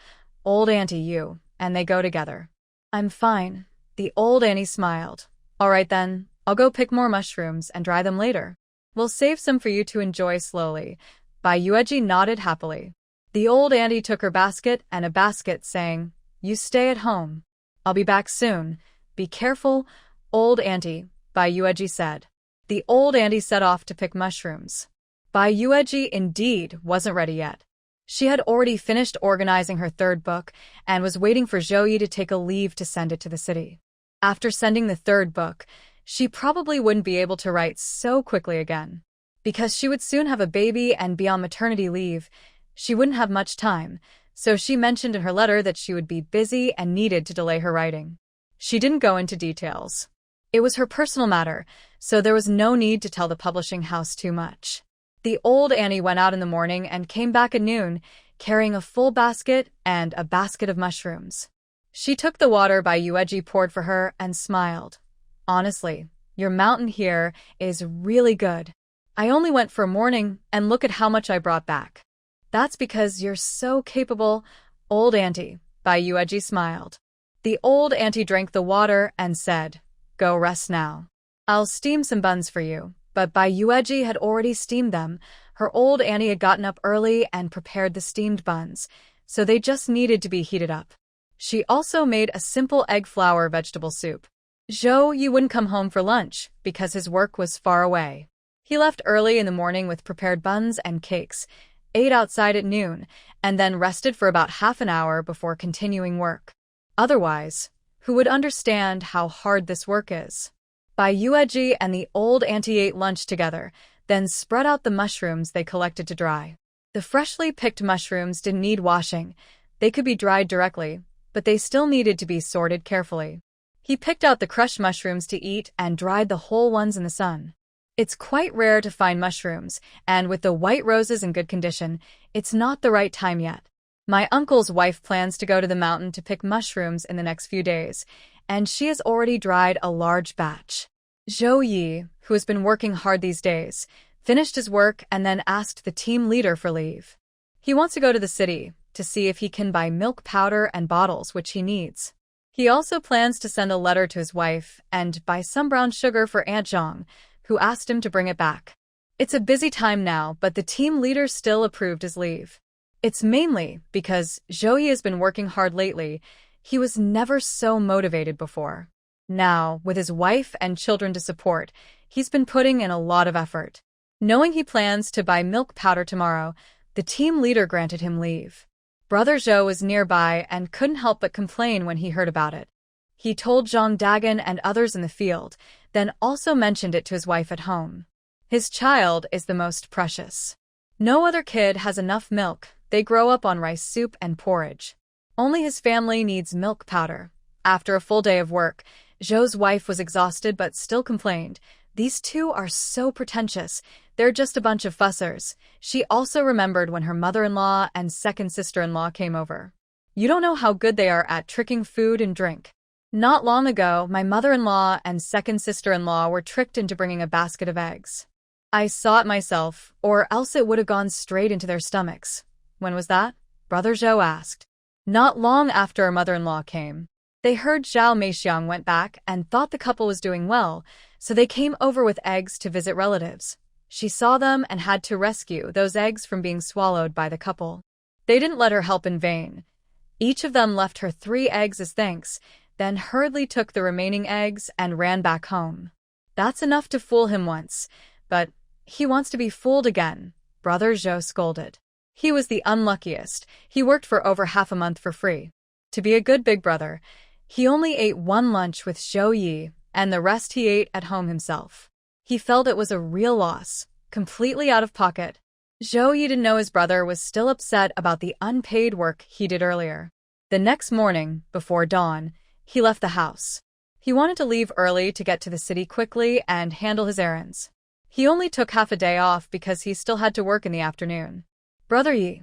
Old auntie, you, and they go together. I'm fine. The old auntie smiled. All right then, I'll go pick more mushrooms and dry them later. We'll save some for you to enjoy slowly. Bai Yueji nodded happily. The old auntie took her basket and a basket, saying, You stay at home. I'll be back soon. Be careful, old auntie, Bai Yueji said. The old auntie set off to pick mushrooms. Bai Yueji indeed wasn't ready yet. She had already finished organizing her 3rd book and was waiting for Zhao Ye to take a leave to send it to the city. After sending the 3rd book, she probably wouldn't be able to write so quickly again. Because she would soon have a baby and be on maternity leave, she wouldn't have much time, so she mentioned in her letter that she would be busy and needed to delay her writing. She didn't go into details. It was her personal matter, so there was no need to tell the publishing house too much. The old auntie went out in the morning and came back at noon, carrying a full basket and a basket of mushrooms. She took the water Bai Yueji poured for her and smiled. Honestly, your mountain here is really good. I only went for a morning, and look at how much I brought back. That's because you're so capable, old auntie, Bai Yueji smiled. The old auntie drank the water and said, Go rest now. I'll steam some buns for you. But Bai Yueji had already steamed them. Her old auntie had gotten up early and prepared the steamed buns, so they just needed to be heated up. She also made a simple egg flour vegetable soup. Zhao Ye wouldn't come home for lunch because his work was far away. He left early in the morning with prepared buns and cakes, ate outside at noon, and then rested for about half an hour before continuing work. Otherwise, who would understand how hard this work is? Bai Yueji and the old auntie ate lunch together, then spread out the mushrooms they collected to dry. The freshly picked mushrooms didn't need washing. They could be dried directly, but they still needed to be sorted carefully. He picked out the crushed mushrooms to eat and dried the whole ones in the sun. It's quite rare to find mushrooms, and with the white roses in good condition, it's not the right time yet. My uncle's wife plans to go to the mountain to pick mushrooms in the next few days, and she has already dried a large batch. Zhao Ye, who has been working hard these days, finished his work and then asked the team leader for leave. He wants to go to the city, to see if he can buy milk powder and bottles, which he needs. He also plans to send a letter to his wife and buy some brown sugar for Aunt Zhang, who asked him to bring it back. It's a busy time now, but the team leader still approved his leave. It's mainly because Zhao Ye has been working hard lately. He was never so motivated before. Now, with his wife and children to support, he's been putting in a lot of effort. Knowing he plans to buy milk powder tomorrow, the team leader granted him leave. Brother Zhou was nearby and couldn't help but complain when he heard about it. He told Zhang Dagan and others in the field, then also mentioned it to his wife at home. His child is the most precious. No other kid has enough milk. They grow up on rice soup and porridge. Only his family needs milk powder. After a full day of work, Zhou's wife was exhausted but still complained. These two are so pretentious. They're just a bunch of fussers. She also remembered when her mother-in-law and second sister-in-law came over. You don't know how good they are at tricking food and drink. Not long ago, my mother-in-law and second sister-in-law were tricked into bringing a basket of eggs. I saw it myself, or else it would have gone straight into their stomachs. When was that? Brother Zhou asked. Not long after her mother-in-law came. They heard Zhao Meixiang went back and thought the couple was doing well, so they came over with eggs to visit relatives. She saw them and had to rescue those eggs from being swallowed by the couple. They didn't let her help in vain. Each of them left her 3 eggs as thanks, then hurriedly took the remaining eggs and ran back home. That's enough to fool him once, but he wants to be fooled again, Brother Zhou scolded. He was the unluckiest. He worked for over half a month for free. To be a good big brother, he only ate 1 lunch with Zhao Ye, and the rest he ate at home himself. He felt it was a real loss, completely out of pocket. Zhao Ye didn't know his brother was still upset about the unpaid work he did earlier. The next morning, before dawn, he left the house. He wanted to leave early to get to the city quickly and handle his errands. He only took half a day off because he still had to work in the afternoon. Brother Yi.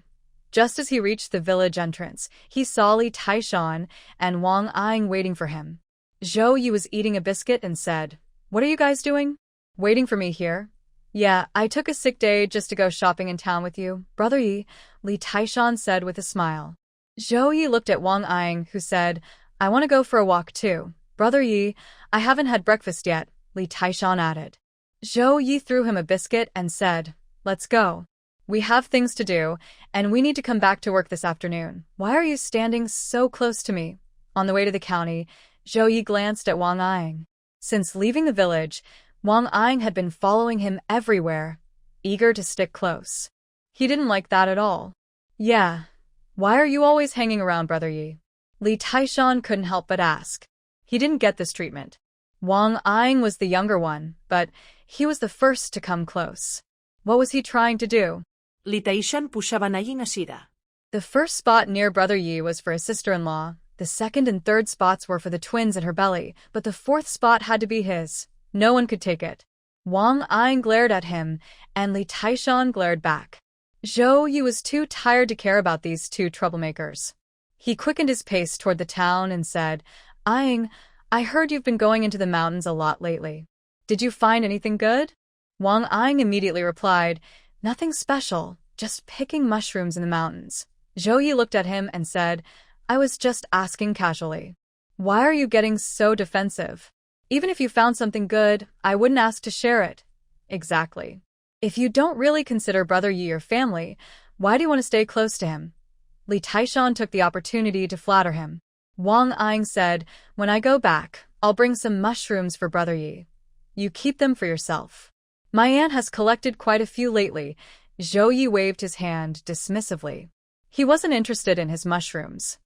Just as he reached the village entrance, he saw Li Taishan and Wang Ying waiting for him. Zhou Yi was eating a biscuit and said, "What are you guys doing? Waiting for me here?" "Yeah, I took a sick day just to go shopping in town with you, Brother Yi," Li Taishan said with a smile. Zhou Yi looked at Wang Ying, who said, "I want to go for a walk too. Brother Yi, I haven't had breakfast yet," Li Taishan added. Zhou Yi threw him a biscuit and said, "Let's go. We have things to do, and we need to come back to work this afternoon. Why are you standing so close to me?" On the way to the county, Zhou Yi glanced at Wang Ying. Since leaving the village, Wang Ying had been following him everywhere, eager to stick close. He didn't like that at all. "Yeah. Why are you always hanging around, Brother Yi?" Li Taishan couldn't help but ask. He didn't get this treatment. Wang Ying was the younger one, but he was the first to come close. What was he trying to do? Li Taishan puxava na Sida. The first spot near Brother Yi was for his sister-in-law. The second and third spots were for the twins in her belly, but the fourth spot had to be his. No one could take it. Wang Ying glared at him, and Li Taishan glared back. Zhou Yi was too tired to care about these two troublemakers. He quickened his pace toward the town and said, "Ying, I heard you've been going into the mountains a lot lately. Did you find anything good?" Wang Ying immediately replied, "Nothing special, just picking mushrooms in the mountains." Zhou Yi looked at him and said, "I was just asking casually. Why are you getting so defensive? Even if you found something good, I wouldn't ask to share it." "Exactly. If you don't really consider Brother Yi your family, why do you want to stay close to him?" Li Taishan took the opportunity to flatter him. Wang Ying said, "When I go back, I'll bring some mushrooms for Brother Yi. You keep them for yourself. My aunt has collected quite a few lately." Zhou Yi waved his hand dismissively. He wasn't interested in his mushrooms.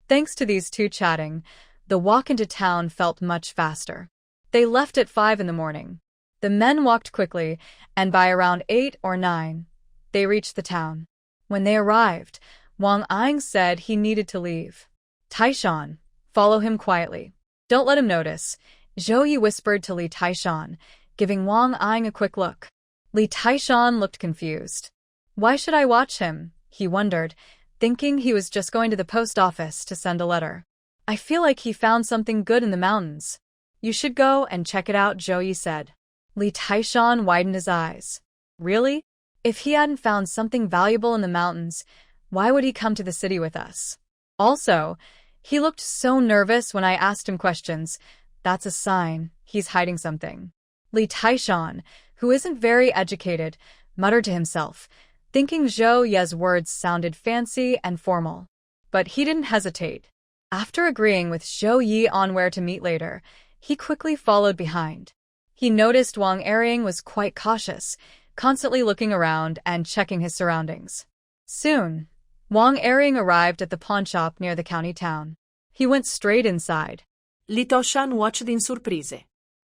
Thanks to these two chatting, the walk into town felt much faster. They left at 5 in the morning. The men walked quickly, and by around 8 or 9, they reached the town. When they arrived, Wang Ying said he needed to leave. "Taishan, follow him quietly. Don't let him notice," Zhou Yi whispered to Li Taishan, giving Wang Ying a quick look. Li Taishan looked confused. Why should I watch him? He wondered, thinking he was just going to the post office to send a letter. I feel like he found something good in the mountains. You should go and check it out, Zhou Yi said. Li Taishan widened his eyes. Really? If he hadn't found something valuable in the mountains, Why would he come to the city with us? Also, he looked so nervous when I asked him questions. That's a sign he's hiding something. Li Taishan, who isn't very educated, muttered to himself, thinking Zhao Ye's words sounded fancy and formal. But he didn't hesitate. After agreeing with Zhao Ye on where to meet later, he quickly followed behind. He noticed Wang Erring was quite cautious, constantly looking around and checking his surroundings. Soon, Wang Erring arrived at the pawnshop near the county town. He went straight inside. Li Toshan watched in surprise.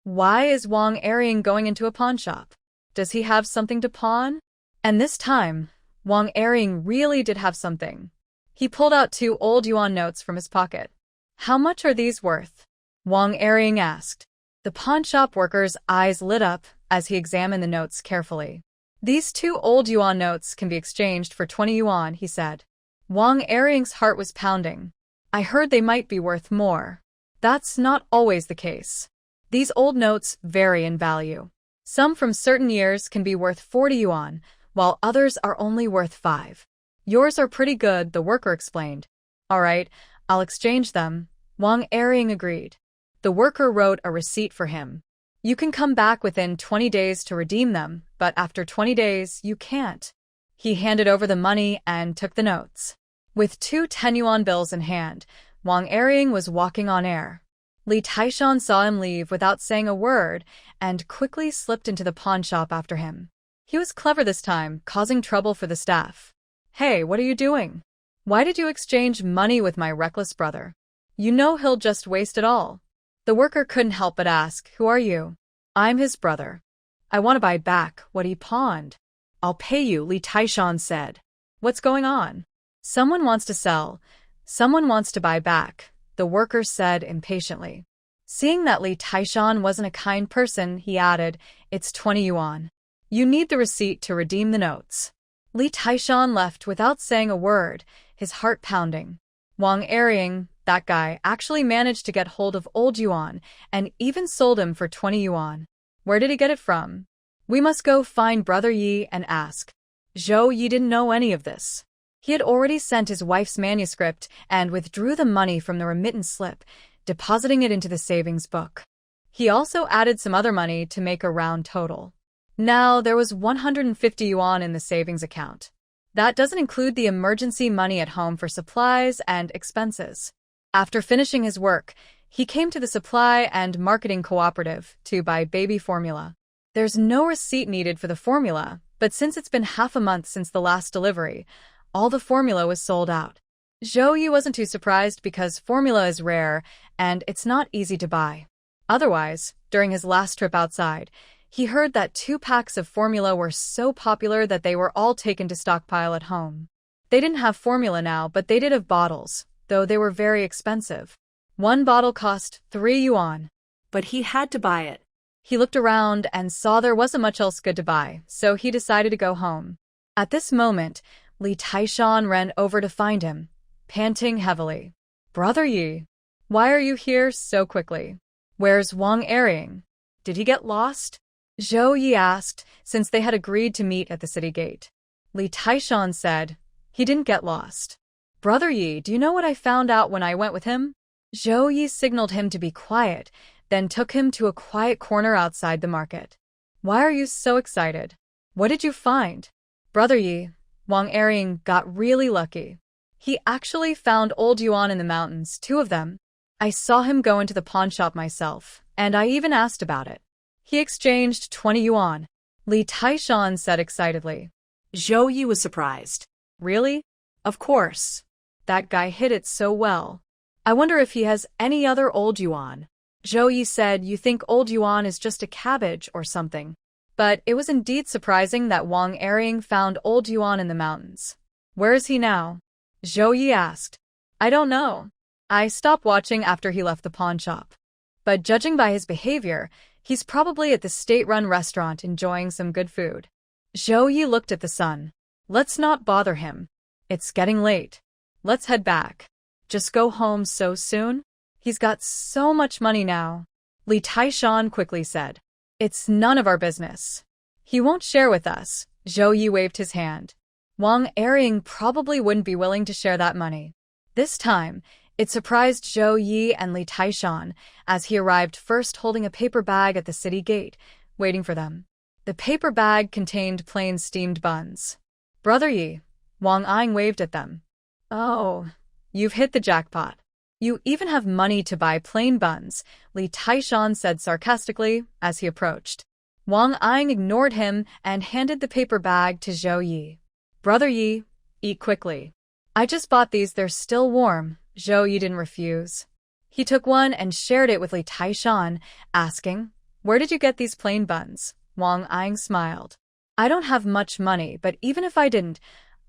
Why is Wang Erring going into a pawnshop? Does he have something to pawn? And this time, Wang Erring really did have something. He pulled out 2 old yuan notes from his pocket. How much are these worth? Wang Erring asked. The pawnshop worker's eyes lit up as he examined the notes carefully. These 2 old yuan notes can be exchanged for 20 yuan, he said. Wang Erring's heart was pounding. I heard they might be worth more. That's not always the case. These old notes vary in value. Some from certain years can be worth 40 yuan, while others are only worth 5. Yours are pretty good, the worker explained. All right, I'll exchange them. Wang Erring agreed. The worker wrote a receipt for him. You can come back within 20 days to redeem them, but after 20 days, you can't. He handed over the money and took the notes. With 2 10-yuan bills in hand, Wang Erring was walking on air. Li Taishan saw him leave without saying a word and quickly slipped into the pawnshop after him. He was clever this time, causing trouble for the staff. Hey, what are you doing? Why did you exchange money with my reckless brother? You know he'll just waste it all. The worker couldn't help but ask, who are you? I'm his brother. I want to buy back what he pawned. I'll pay you, Li Taishan said. What's going on? Someone wants to sell. Someone wants to buy back, the worker said impatiently. Seeing that Li Taishan wasn't a kind person, he added, it's 20 yuan. You need the receipt to redeem the notes. Li Taishan left without saying a word, his heart pounding. Wang Erring, that guy, actually managed to get hold of old yuan and even sold him for 20 yuan. Where did he get it from? We must go find Brother Yi and ask. Zhao Ye didn't know any of this. He had already sent his wife's manuscript and withdrew the money from the remittance slip, depositing it into the savings book. He also added some other money to make a round total. Now there was 150 yuan in the savings account. That doesn't include the emergency money at home for supplies and expenses. After finishing his work, he came to the supply and marketing cooperative to buy baby formula. There's no receipt needed for the formula, but since it's been half a month since the last delivery, all the formula was sold out. Zhao Ye wasn't too surprised because formula is rare and it's not easy to buy. Otherwise, during his last trip outside, he heard that 2 packs of formula were so popular that they were all taken to stockpile at home. They didn't have formula now, but they did have bottles, though they were very expensive. 1 bottle cost 3 yuan. But he had to buy it. He looked around and saw there wasn't much else good to buy, so he decided to go home. At this moment, Li Taishan ran over to find him, panting heavily. Brother Yi, why are you here so quickly? Where's Wang Erring? Did he get lost? Zhao Ye asked, since they had agreed to meet at the city gate. Li Taishan said, he didn't get lost. Brother Yi, do you know what I found out when I went with him? Zhao Ye signaled him to be quiet, then took him to a quiet corner outside the market. Why are you so excited? What did you find? Brother Yi, Wang Erring got really lucky. He actually found old yuan in the mountains, 2 of them. I saw him go into the pawnshop myself, and I even asked about it. He exchanged 20 yuan. Li Taishan said excitedly. Zhao Ye was surprised. Really? Of course. That guy hid it so well. I wonder if he has any other old yuan. Zhao Ye said, you think old yuan is just a cabbage or something. But it was indeed surprising that Wang Erring found old yuan in the mountains. Where is he now? Zhao Ye asked. I don't know. I stopped watching after he left the pawnshop. But judging by his behavior, he's probably at the state-run restaurant enjoying some good food. Zhao Ye looked at the sun. Let's not bother him. It's getting late. Let's head back. Just go home so soon? He's got so much money now. Li Taishan quickly said. It's none of our business. He won't share with us. Zhao Ye waved his hand. Wang Erring probably wouldn't be willing to share that money. This time, it surprised Zhao Ye and Li Taishan as he arrived first holding a paper bag at the city gate, waiting for them. The paper bag contained plain steamed buns. "Brother Yi," Wang Ying waved at them. "Oh, you've hit the jackpot. You even have money to buy plain buns," Li Taishan said sarcastically as he approached. Wang Ying ignored him and handed the paper bag to Zhao Ye. "Brother Yi, eat quickly. I just bought these, they're still warm." Zhao Ye didn't refuse. He took one and shared it with Li Taishan, asking, "Where did you get these plain buns?" Wang Ying smiled. "I don't have much money, but even if I didn't,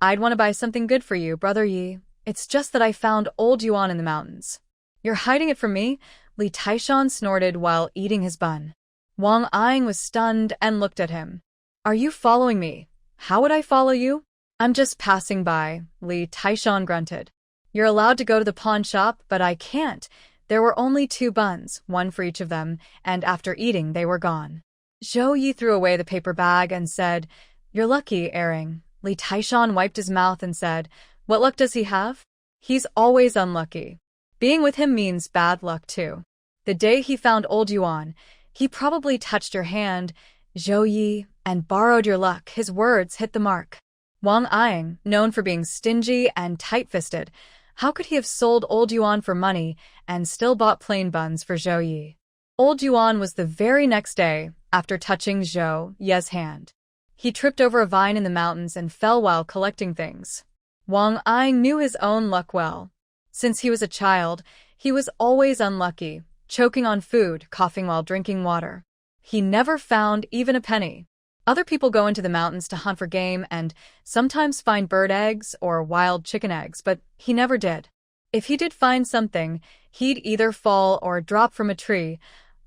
I'd want to buy something good for you, Brother Yi. It's just that I found old yuan in the mountains." "You're hiding it from me?" Li Taishan snorted while eating his bun. Wang Ying was stunned and looked at him. "Are you following me?" "How would I follow you?" "I'm just passing by," Li Taishan grunted. "You're allowed to go to the pawn shop, but I can't." There were only 2 buns, one for each of them, and after eating they were gone. Zhao Ye threw away the paper bag and said, "You're lucky, Erring." Li Taishan wiped his mouth and said, "What luck does he have?" "He's always unlucky. Being with him means bad luck too. The day he found old yuan, he probably touched your hand, Zhao Ye, and borrowed your luck." His words hit the mark. Wang Ying, known for being stingy and tight-fisted, how could he have sold old yuan for money and still bought plain buns for Zhao Ye? Old yuan was the very next day after touching Zhao Ye's hand. He tripped over a vine in the mountains and fell while collecting things. Wang Ying knew his own luck well. Since he was a child, he was always unlucky, choking on food, coughing while drinking water. He never found even a penny. Other people go into the mountains to hunt for game and sometimes find bird eggs or wild chicken eggs, but he never did. If he did find something, he'd either fall or drop from a tree,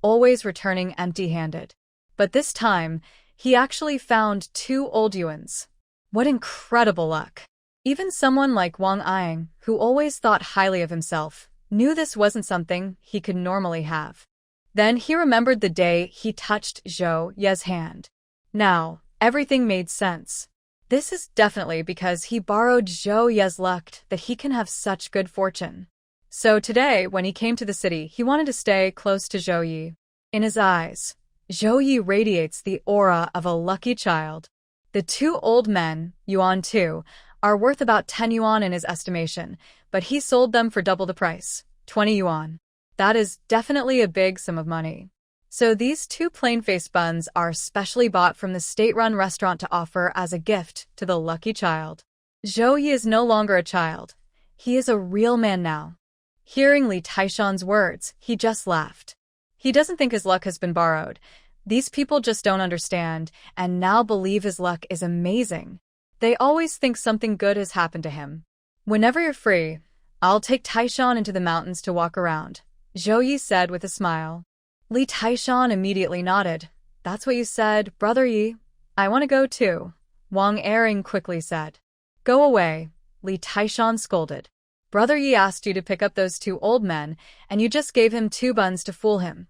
always returning empty-handed. But this time, he actually found 2 old yuans. What incredible luck! Even someone like Wang Ying, who always thought highly of himself, knew this wasn't something he could normally have. Then he remembered the day he touched Zhao Ye's hand. Now, everything made sense. This is definitely because he borrowed Zhao Ye's luck that he can have such good fortune. So today, when he came to the city, he wanted to stay close to Zhao Ye. In his eyes, Zhao Ye radiates the aura of a lucky child. The 2 old men, yuan 2, are worth about 10 yuan in his estimation, but he sold them for double the price, 20 yuan. That is definitely a big sum of money. So these 2 plain-faced buns are specially bought from the state-run restaurant to offer as a gift to the lucky child. Zhao Ye is no longer a child. He is a real man now. Hearing Li Taishan's words, he just laughed. He doesn't think his luck has been borrowed. These people just don't understand and now believe his luck is amazing. They always think something good has happened to him. "Whenever you're free, I'll take Taishan into the mountains to walk around," Zhao Ye said with a smile. Li Taishan immediately nodded. "That's what you said, Brother Yi. I want to go too," Wang Erring quickly said. "Go away," Li Taishan scolded. "Brother Yi asked you to pick up those 2 old men, and you just gave him 2 buns to fool him."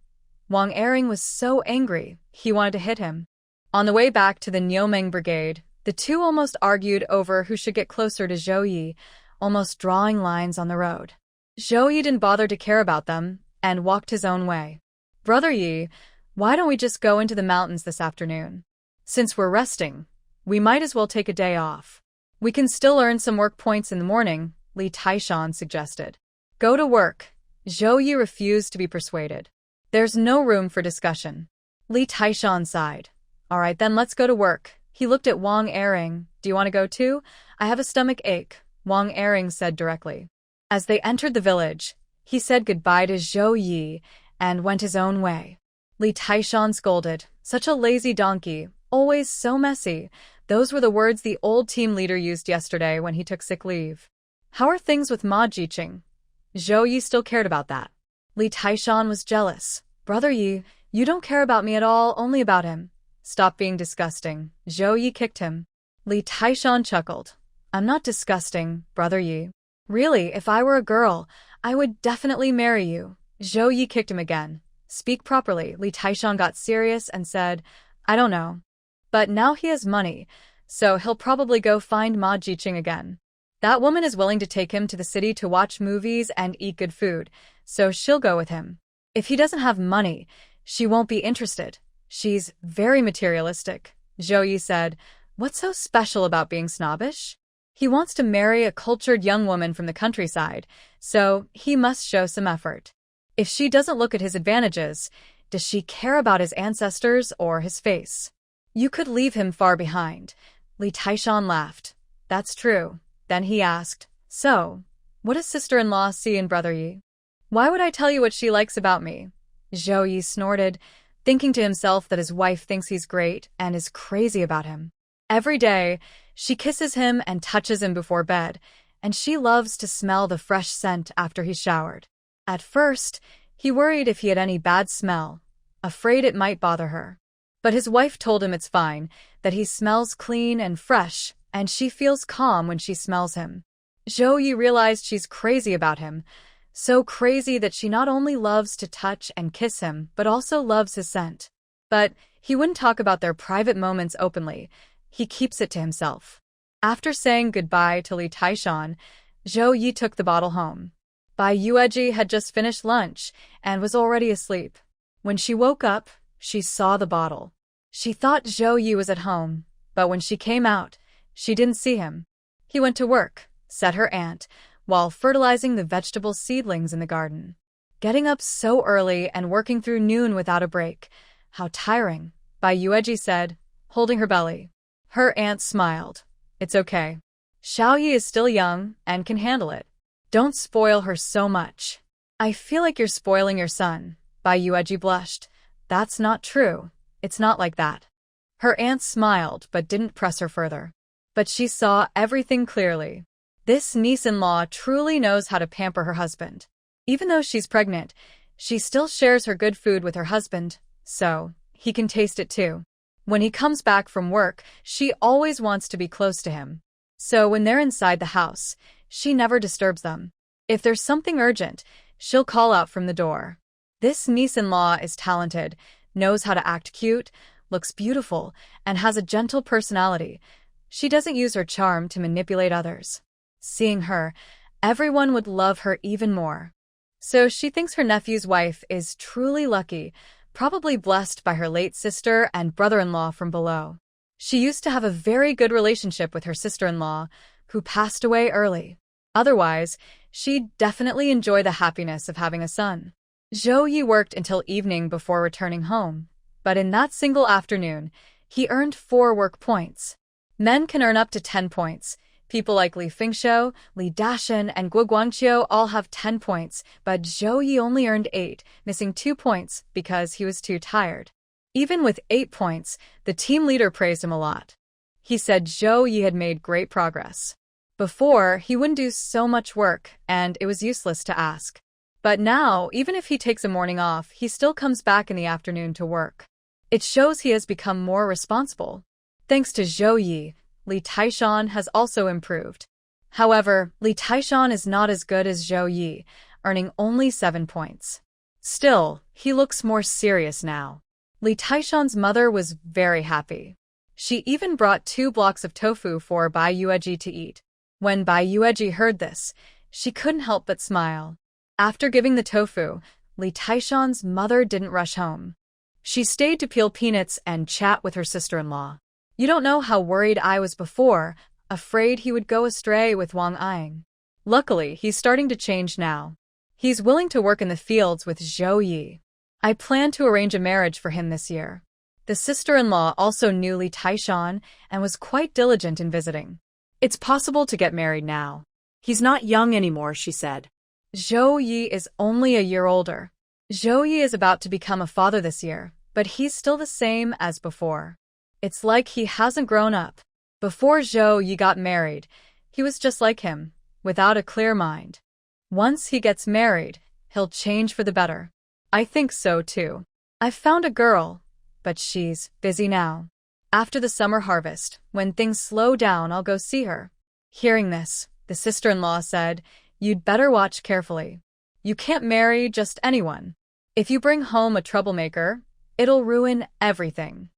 Wang Erring was so angry, he wanted to hit him. On the way back to the Niumeng Brigade, the 2 almost argued over who should get closer to Zhao Ye, almost drawing lines on the road. Zhao Ye didn't bother to care about them and walked his own way. "Brother Yi, why don't we just go into the mountains this afternoon? Since we're resting, we might as well take a day off. We can still earn some work points in the morning," Li Taishan suggested. "Go to work." Zhao Ye refused to be persuaded. "There's no room for discussion." Li Taishan sighed. "All right, then let's go to work." He looked at Wang Erring. "Do you want to go too?" "I have a stomach ache," Wang Erring said directly. As they entered the village, he said goodbye to Zhao Ye and went his own way. Li Taishan scolded, "Such a lazy donkey, always so messy." Those were the words the old team leader used yesterday when he took sick leave. "How are things with Ma Jiqing?" Zhao Ye still cared about that. Li Taishan was jealous. "Brother Yi, you don't care about me at all, only about him." "Stop being disgusting." Zhao Ye kicked him. Li Taishan chuckled. "I'm not disgusting, Brother Yi. Really, if I were a girl, I would definitely marry you." Zhao Ye kicked him again. "Speak properly." Li Taishan got serious and said, "I don't know. But now he has money, so he'll probably go find Ma Jiqing again. That woman is willing to take him to the city to watch movies and eat good food, so she'll go with him. If he doesn't have money, she won't be interested. She's very materialistic, Zhao Ye said. What's so special about being snobbish? He wants to marry a cultured young woman from the countryside, so he must show some effort. If she doesn't look at his advantages, does she care about his ancestors or his face? You could leave him far behind. Li Taishan laughed. That's true. Then he asked, so, what does sister-in-law see in brother Yi? Why would I tell you what she likes about me? Zhao Ye snorted, thinking to himself that his wife thinks he's great and is crazy about him. Every day, she kisses him and touches him before bed, and she loves to smell the fresh scent after he's showered. At first, he worried if he had any bad smell, afraid it might bother her. But his wife told him it's fine, that he smells clean and fresh, and she feels calm when she smells him. Zhao Ye realized she's crazy about him, so crazy that she not only loves to touch and kiss him, but also loves his scent. But he wouldn't talk about their private moments openly. He keeps it to himself. After saying goodbye to Li Taishan, Zhao Ye took the bottle home. Bai Yueji had just finished lunch and was already asleep. When she woke up, she saw the bottle. She thought Zhao Ye was at home, but when she came out, she didn't see him. He went to work, said her aunt, while fertilizing the vegetable seedlings in the garden. Getting up so early and working through noon without a break. How tiring, Bai Yueji said, holding her belly. Her aunt smiled. It's okay. Zhao Ye is still young and can handle it. Don't spoil her so much. I feel like you're spoiling your son, Bai Yueji blushed. That's not true. It's not like that. Her aunt smiled but didn't press her further. But she saw everything clearly. This niece-in-law truly knows how to pamper her husband. Even though she's pregnant, she still shares her good food with her husband, so he can taste it too. When he comes back from work, she always wants to be close to him. So when they're inside the house, she never disturbs them. If there's something urgent, she'll call out from the door. This niece-in-law is talented, knows how to act cute, looks beautiful, and has a gentle personality. She doesn't use her charm to manipulate others. Seeing her, everyone would love her even more. So she thinks her nephew's wife is truly lucky, probably blessed by her late sister and brother-in-law from below. She used to have a very good relationship with her sister-in-law, who passed away early. Otherwise, she'd definitely enjoy the happiness of having a son. Zhao Ye worked until evening before returning home, but in that single afternoon, he earned 4 work points. Men can earn up to 10 points. People like Li Fingxiu, Li Dashan, and Guo Guangqiu all have 10 points, but Zhao Ye only earned 8, missing 2 points because he was too tired. Even with 8 points, the team leader praised him a lot. He said Zhao Ye had made great progress. Before, he wouldn't do so much work, and it was useless to ask. But now, even if he takes a morning off, he still comes back in the afternoon to work. It shows he has become more responsible. Thanks to Zhao Ye, Li Taishan has also improved. However, Li Taishan is not as good as Zhao Ye, earning only 7 points. Still, he looks more serious now. Li Taishan's mother was very happy. She even brought 2 blocks of tofu for Bai Yueji to eat. When Bai Yueji heard this, she couldn't help but smile. After giving the tofu, Li Taishan's mother didn't rush home. She stayed to peel peanuts and chat with her sister-in-law. You don't know how worried I was before, afraid he would go astray with Wang Ying. Luckily, he's starting to change now. He's willing to work in the fields with Zhao Ye. I plan to arrange a marriage for him this year. The sister-in-law also knew Li Taishan and was quite diligent in visiting. It's possible to get married now. He's not young anymore, she said. Zhao Ye is only a year older. Zhao Ye is about to become a father this year, but he's still the same as before. It's like he hasn't grown up. Before Zhao Ye got married, he was just like him, without a clear mind. Once he gets married, he'll change for the better. I think so too. I've found a girl, but she's busy now. After the summer harvest, when things slow down, I'll go see her. Hearing this, the sister-in-law said, You'd better watch carefully. You can't marry just anyone. If you bring home a troublemaker, it'll ruin everything.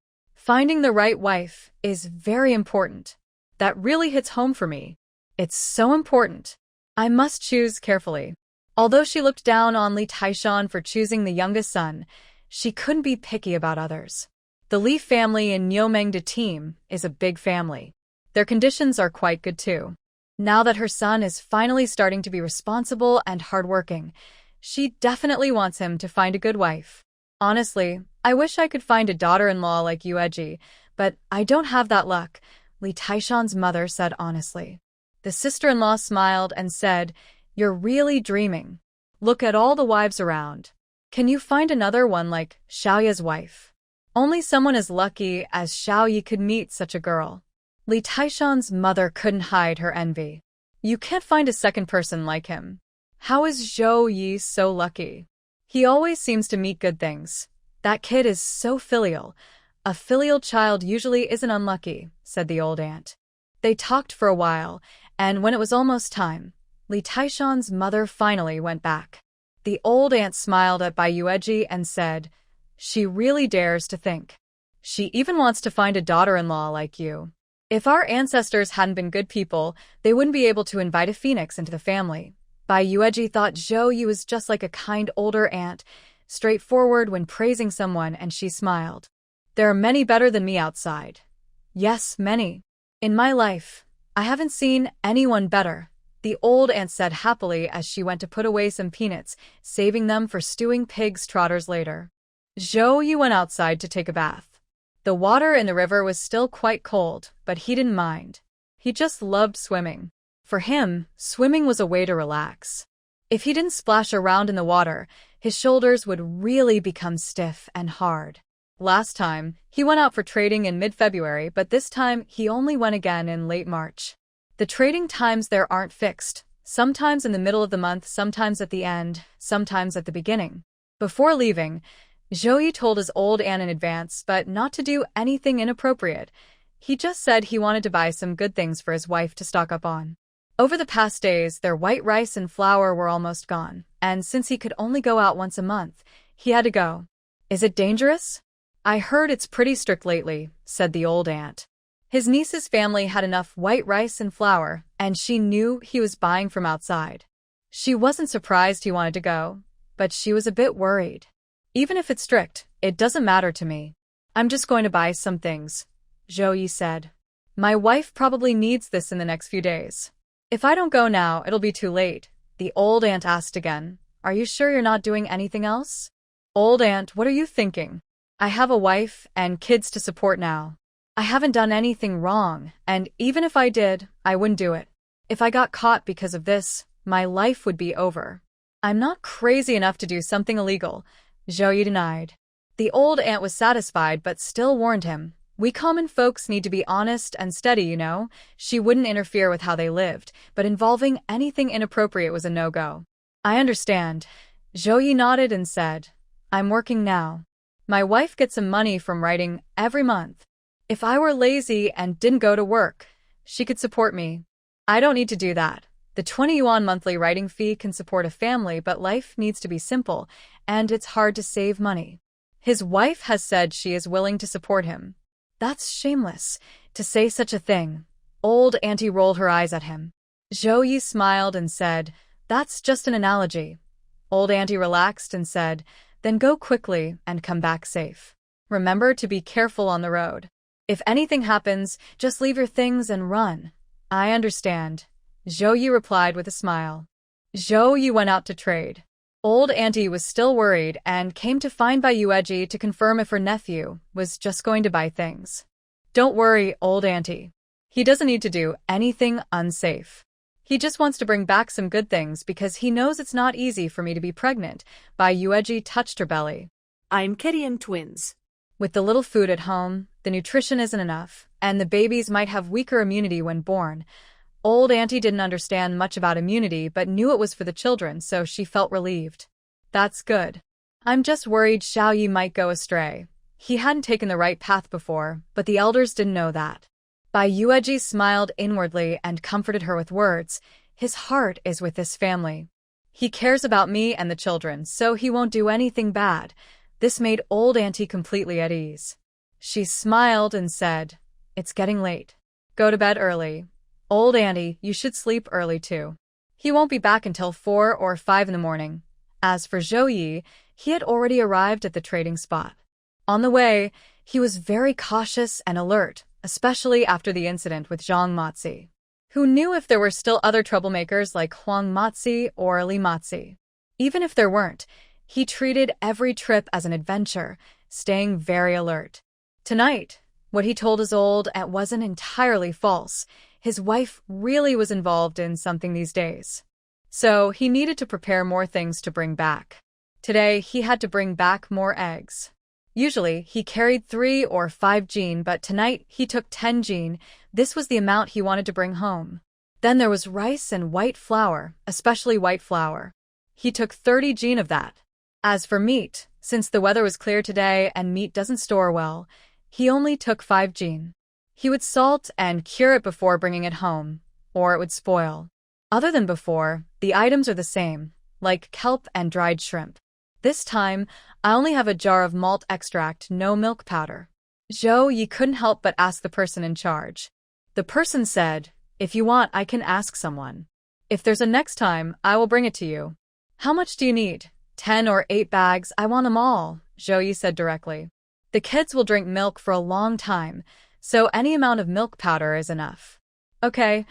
Finding the right wife is very important. That really hits home for me. It's so important. I must choose carefully. Although she looked down on Li Taishan for choosing the youngest son, she couldn't be picky about others. The Li family in Nyomengde team is a big family. Their conditions are quite good too. Now that her son is finally starting to be responsible and hardworking, she definitely wants him to find a good wife. Honestly, I wish I could find a daughter-in-law like Yueji, but I don't have that luck, Li Taishan's mother said honestly. The sister-in-law smiled and said, "You're really dreaming. Look at all the wives around. Can you find another one like Zhao Ye's wife? Only someone as lucky as Zhao Ye could meet such a girl." Li Taishan's mother couldn't hide her envy. "You can't find a second person like him. How is Zhao Ye so lucky? He always seems to meet good things. That kid is so filial. A filial child usually isn't unlucky," said the old aunt. They talked for a while, and when it was almost time, Li Taishan's mother finally went back. The old aunt smiled at Bai Yueji and said, "She really dares to think. She even wants to find a daughter-in-law like you. If our ancestors hadn't been good people, they wouldn't be able to invite a phoenix into the family." Bai Yueji thought Zhou Yu was just like a kind older aunt, straightforward when praising someone, and she smiled. "There are many better than me outside. Yes, many. In my life, I haven't seen anyone better," the old aunt said happily as she went to put away some peanuts, saving them for stewing pig's trotters later. Zhou Yu went outside to take a bath. The water in the river was still quite cold, but he didn't mind. He just loved swimming. For him, swimming was a way to relax. If he didn't splash around in the water, his shoulders would really become stiff and hard. Last time, he went out for trading in mid-February, but this time he only went again in late March. The trading times there aren't fixed, sometimes in the middle of the month, sometimes at the end, sometimes at the beginning. Before leaving, Zhou Yi told his old aunt in advance, but not to do anything inappropriate. He just said he wanted to buy some good things for his wife to stock up on. Over the past days, their white rice and flour were almost gone, and since he could only go out once a month, he had to go. "Is it dangerous?" "I heard it's pretty strict lately," said the old aunt. His niece's family had enough white rice and flour, and she knew he was buying from outside. She wasn't surprised he wanted to go, but she was a bit worried. "Even if it's strict, it doesn't matter to me. I'm just going to buy some things," Zhou Yi said. "My wife probably needs this in the next few days. If I don't go now, it'll be too late," the old aunt asked again. "Are you sure you're not doing anything else?" "Old aunt, what are you thinking? I have a wife and kids to support now. I haven't done anything wrong, and even if I did, I wouldn't do it. If I got caught because of this, my life would be over. I'm not crazy enough to do something illegal," Zhou Yi denied. The old aunt was satisfied but still warned him, "We common folks need to be honest and steady, you know." She wouldn't interfere with how they lived, but involving anything inappropriate was a no-go. "I understand." Zhou Yi nodded and said, "I'm working now. My wife gets some money from writing every month. If I were lazy and didn't go to work, she could support me. I don't need to do that. The 20 yuan monthly writing fee can support a family, but life needs to be simple, and it's hard to save money. His wife has said she is willing to support him. That's shameless, to say such a thing." Old auntie rolled her eyes at him. Zhou Yi smiled and said, "That's just an analogy." Old auntie relaxed and said, "Then go quickly and come back safe. Remember to be careful on the road. If anything happens, just leave your things and run." "I understand," Zhou Yi replied with a smile. Zhou Yi went out to trade. Old auntie was still worried and came to find Bai Yueji to confirm if her nephew was just going to buy things. "Don't worry, old auntie. He doesn't need to do anything unsafe. He just wants to bring back some good things because he knows it's not easy for me to be pregnant." Bai Yueji touched her belly. I'm Kidian twins. With the little food at home, the nutrition isn't enough, and the babies might have weaker immunity when born. Old auntie didn't understand much about immunity but knew it was for the children, so she felt relieved. "That's good. I'm just worried Zhao Yi might go astray. He hadn't taken the right path before, but the elders didn't know that." Bai Yueji smiled inwardly and comforted her with words. "His heart is with this family. He cares about me and the children, so he won't do anything bad." This made old auntie completely at ease. She smiled and said, "It's getting late. Go to bed early. Old Andy, you should sleep early too. He won't be back until 4 or 5 in the morning." As for Zhao Ye, he had already arrived at the trading spot. On the way, he was very cautious and alert, especially after the incident with Zhang Matzi. Who knew if there were still other troublemakers like Huang Matzi or Li Matzi? Even if there weren't, he treated every trip as an adventure, staying very alert. Tonight, what he told his old aunt wasn't entirely false. His wife really was involved in something these days. So he needed to prepare more things to bring back. Today, he had to bring back more eggs. Usually, he carried 3 or 5 jin, but tonight he took 10 jin. This was the amount he wanted to bring home. Then there was rice and white flour, especially white flour. He took 30 jin of that. As for meat, since the weather was clear today and meat doesn't store well, he only took 5 jin. He would salt and cure it before bringing it home, or it would spoil. Other than before, the items are the same, like kelp and dried shrimp. This time, I only have a jar of malt extract, no milk powder. Zhao Ye couldn't help but ask the person in charge. The person said, "If you want, I can ask someone. If there's a next time, I will bring it to you." "How much do you need?" 10 or 8 bags, I want them all, Zhao Ye said directly. "The kids will drink milk for a long time, so any amount of milk powder is enough." Okay.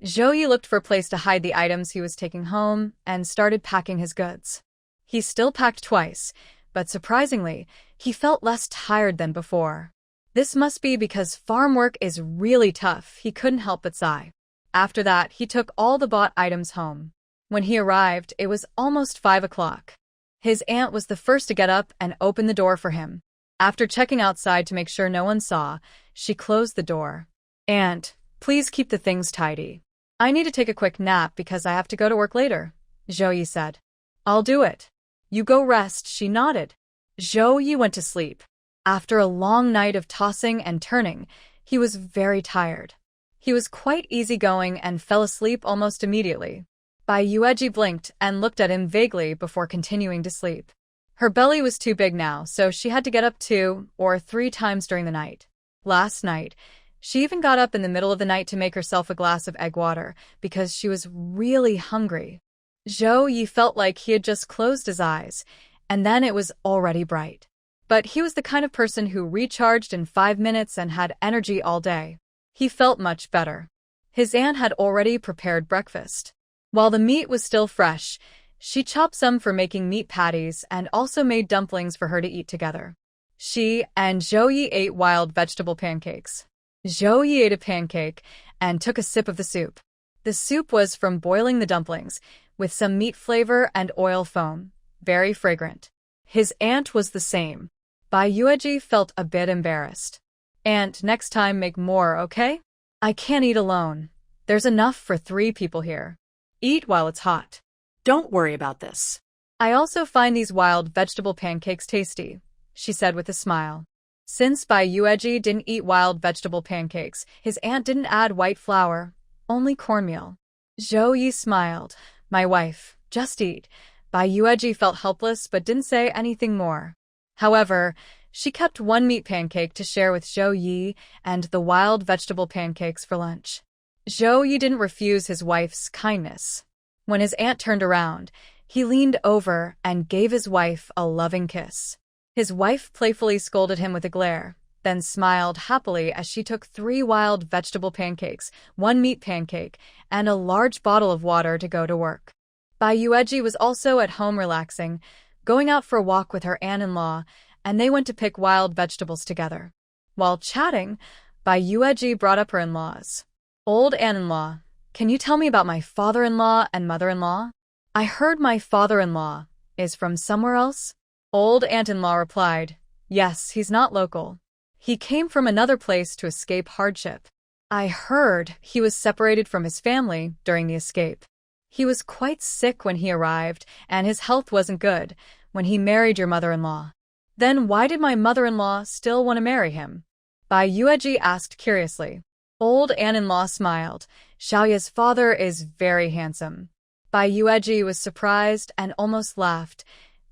Zhao Ye looked for a place to hide the items he was taking home and started packing his goods. He still packed twice, but surprisingly, he felt less tired than before. This must be because farm work is really tough, he couldn't help but sigh. After that, he took all the bought items home. When he arrived, it was almost 5 o'clock. His aunt was the first to get up and open the door for him. After checking outside to make sure no one saw, she closed the door. "Aunt, please keep the things tidy. I need to take a quick nap because I have to go to work later," Zhao Ye said. "I'll do it. You go rest," she nodded. Zhao Ye went to sleep. After a long night of tossing and turning, he was very tired. He was quite easygoing and fell asleep almost immediately. Bai Yueji blinked and looked at him vaguely before continuing to sleep. Her belly was too big now, so she had to get up 2 or 3 times during the night. Last night, she even got up in the middle of the night to make herself a glass of egg water because she was really hungry. Zhao Ye felt like he had just closed his eyes, and then it was already bright. But he was the kind of person who recharged in 5 minutes and had energy all day. He felt much better. His aunt had already prepared breakfast. While the meat was still fresh, she chopped some for making meat patties and also made dumplings for her to eat together. She and Zhao Ye ate wild vegetable pancakes. Zhao Ye ate a pancake and took a sip of the soup. The soup was from boiling the dumplings, with some meat flavor and oil foam, very fragrant. His aunt was the same. Bai Yueji felt a bit embarrassed. "Aunt, next time make more, okay? I can't eat alone. There's enough for 3 people here. Eat while it's hot." Don't worry about this. "I also find these wild vegetable pancakes tasty," she said with a smile. Since Bai Yueji didn't eat wild vegetable pancakes, his aunt didn't add white flour, only cornmeal. Zhao Ye smiled. "My wife, just eat." Bai Yueji felt helpless but didn't say anything more. However, she kept 1 meat pancake to share with Zhao Ye and the wild vegetable pancakes for lunch. Zhao Ye didn't refuse his wife's kindness. When his aunt turned around, he leaned over and gave his wife a loving kiss. His wife playfully scolded him with a glare, then smiled happily as she took 3 wild vegetable pancakes, 1 meat pancake, and a large bottle of water to go to work. Bai Yueji was also at home relaxing, going out for a walk with her aunt-in-law, and they went to pick wild vegetables together. While chatting, Bai Yueji brought up her in-laws. "Old aunt-in-law, can you tell me about my father-in-law and mother-in-law? I heard my father-in-law is from somewhere else?" Old aunt-in-law replied, "Yes, he's not local. He came from another place to escape hardship. I heard he was separated from his family during the escape. He was quite sick when he arrived, and his health wasn't good when he married your mother-in-law." "Then why did my mother-in-law still want to marry him?" Bai Yueji asked curiously. Old aunt-in-law smiled. "Zhao Ye's father is very handsome." Bai Yueji was surprised and almost laughed,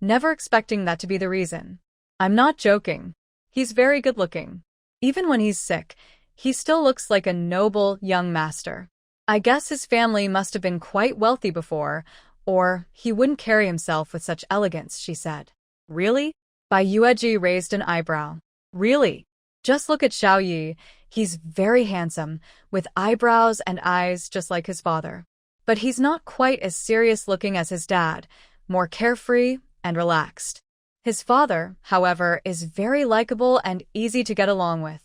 never expecting that to be the reason. "I'm not joking. He's very good-looking. Even when he's sick, he still looks like a noble young master. I guess his family must have been quite wealthy before, or he wouldn't carry himself with such elegance, she said. Really? Bai Yueji raised an eyebrow. Really? Just look at Zhao Ye. He's very handsome, with eyebrows and eyes just like his father. But he's not quite as serious-looking as his dad, more carefree and relaxed. His father, however, is very likable and easy to get along with.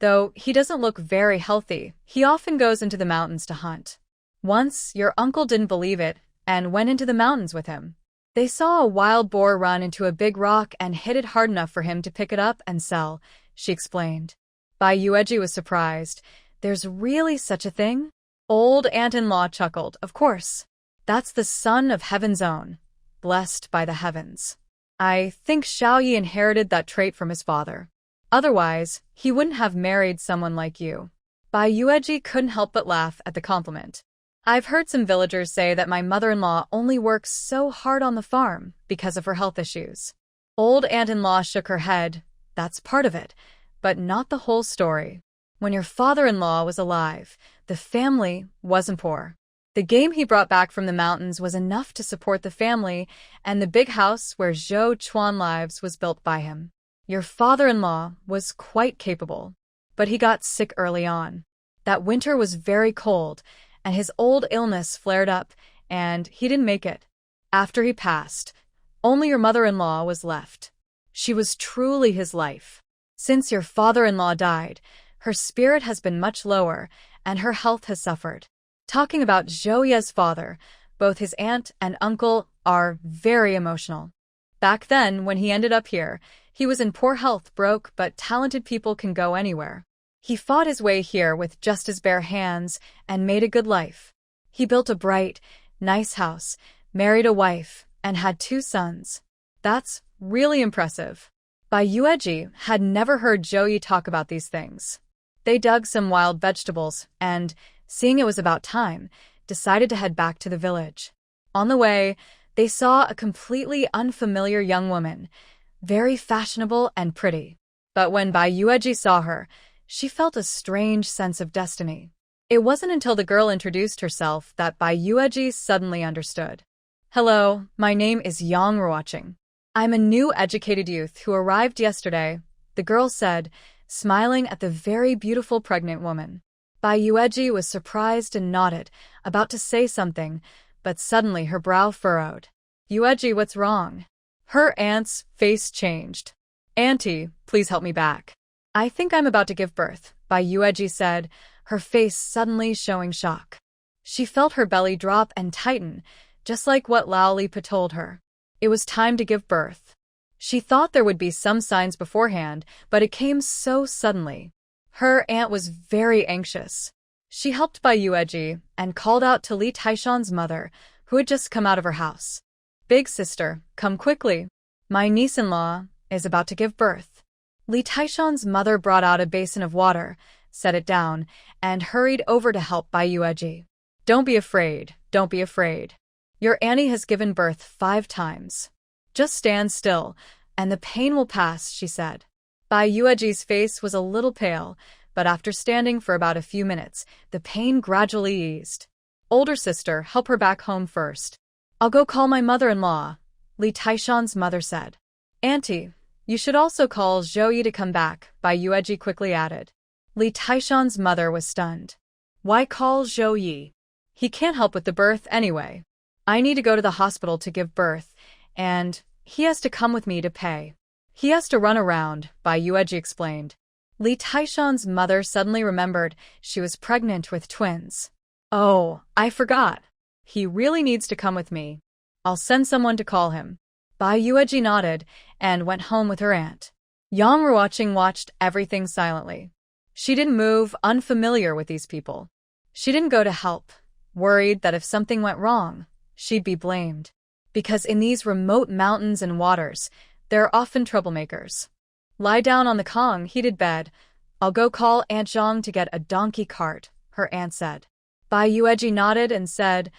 Though he doesn't look very healthy, he often goes into the mountains to hunt. Once, your uncle didn't believe it and went into the mountains with him. They saw a wild boar run into a big rock and hit it hard enough for him to pick it up and sell, she explained. Bai Yueji was surprised. There's really such a thing? Old aunt-in-law chuckled. Of course. That's the son of heaven's own, blessed by the heavens. I think Zhao Ye inherited that trait from his father. Otherwise, he wouldn't have married someone like you. Bai Yueji couldn't help but laugh at the compliment. I've heard some villagers say that my mother-in-law only works so hard on the farm because of her health issues. Old aunt-in-law shook her head. That's part of it, but not the whole story. When your father-in-law was alive, the family wasn't poor. The game he brought back from the mountains was enough to support the family, and the big house where Zhou Chuan lives was built by him. Your father-in-law was quite capable, but he got sick early on. That winter was very cold, and his old illness flared up, and he didn't make it. After he passed, only your mother-in-law was left. She was truly his life. Since your father-in-law died, her spirit has been much lower, and her health has suffered. Talking about Zhou Ye's father, both his aunt and uncle are very emotional. Back then, when he ended up here, he was in poor health, broke, but talented people can go anywhere. He fought his way here with just his bare hands and made a good life. He built a bright, nice house, married a wife, and had 2 sons. That's really impressive. Bai Yueji had never heard Zhou Ye talk about these things. They dug some wild vegetables and, seeing it was about time, decided to head back to the village. On the way, they saw a completely unfamiliar young woman, very fashionable and pretty. But when Bai Yueji saw her, she felt a strange sense of destiny. It wasn't until the girl introduced herself that Bai Yueji suddenly understood. Hello, my name is Yang Ruoqing. I'm a new educated youth who arrived yesterday, the girl said, smiling at the very beautiful pregnant woman. Bai Yueji was surprised and nodded, about to say something, but suddenly her brow furrowed. Yueji, what's wrong? Her aunt's face changed. Auntie, please help me back. I think I'm about to give birth, Bai Yueji said, her face suddenly showing shock. She felt her belly drop and tighten, just like what Lao Lipa told her. It was time to give birth. She thought there would be some signs beforehand, but it came so suddenly. Her aunt was very anxious. She helped Bai Yueji and called out to Li Taishan's mother, who had just come out of her house. Big sister, come quickly. My niece-in-law is about to give birth. Li Taishan's mother brought out a basin of water, set it down, and hurried over to help Bai Yueji. Don't be afraid, don't be afraid. Your Annie has given birth 5 times. Just stand still, and the pain will pass, she said. Bai Yueji's face was a little pale, but after standing for about a few minutes, the pain gradually eased. Older sister, help her back home first. I'll go call my mother-in-law, Li Taishan's mother said. Auntie, you should also call Zhou Ye to come back, Bai Yueji quickly added. Li Taishan's mother was stunned. Why call Zhou Ye? He can't help with the birth anyway. I need to go to the hospital to give birth, and he has to come with me to pay. He has to run around, Bai Yueji explained. Li Taishan's mother suddenly remembered she was pregnant with twins. Oh, I forgot. He really needs to come with me. I'll send someone to call him. Bai Yueji nodded and went home with her aunt. Yang Ruoqing watched everything silently. She didn't move, unfamiliar with these people. She didn't go to help, worried that if something went wrong, she'd be blamed. Because in these remote mountains and waters, there are often troublemakers. Lie down on the Kong heated bed. I'll go call Aunt Zhang to get a donkey cart, her aunt said. Bai Yueji nodded and said,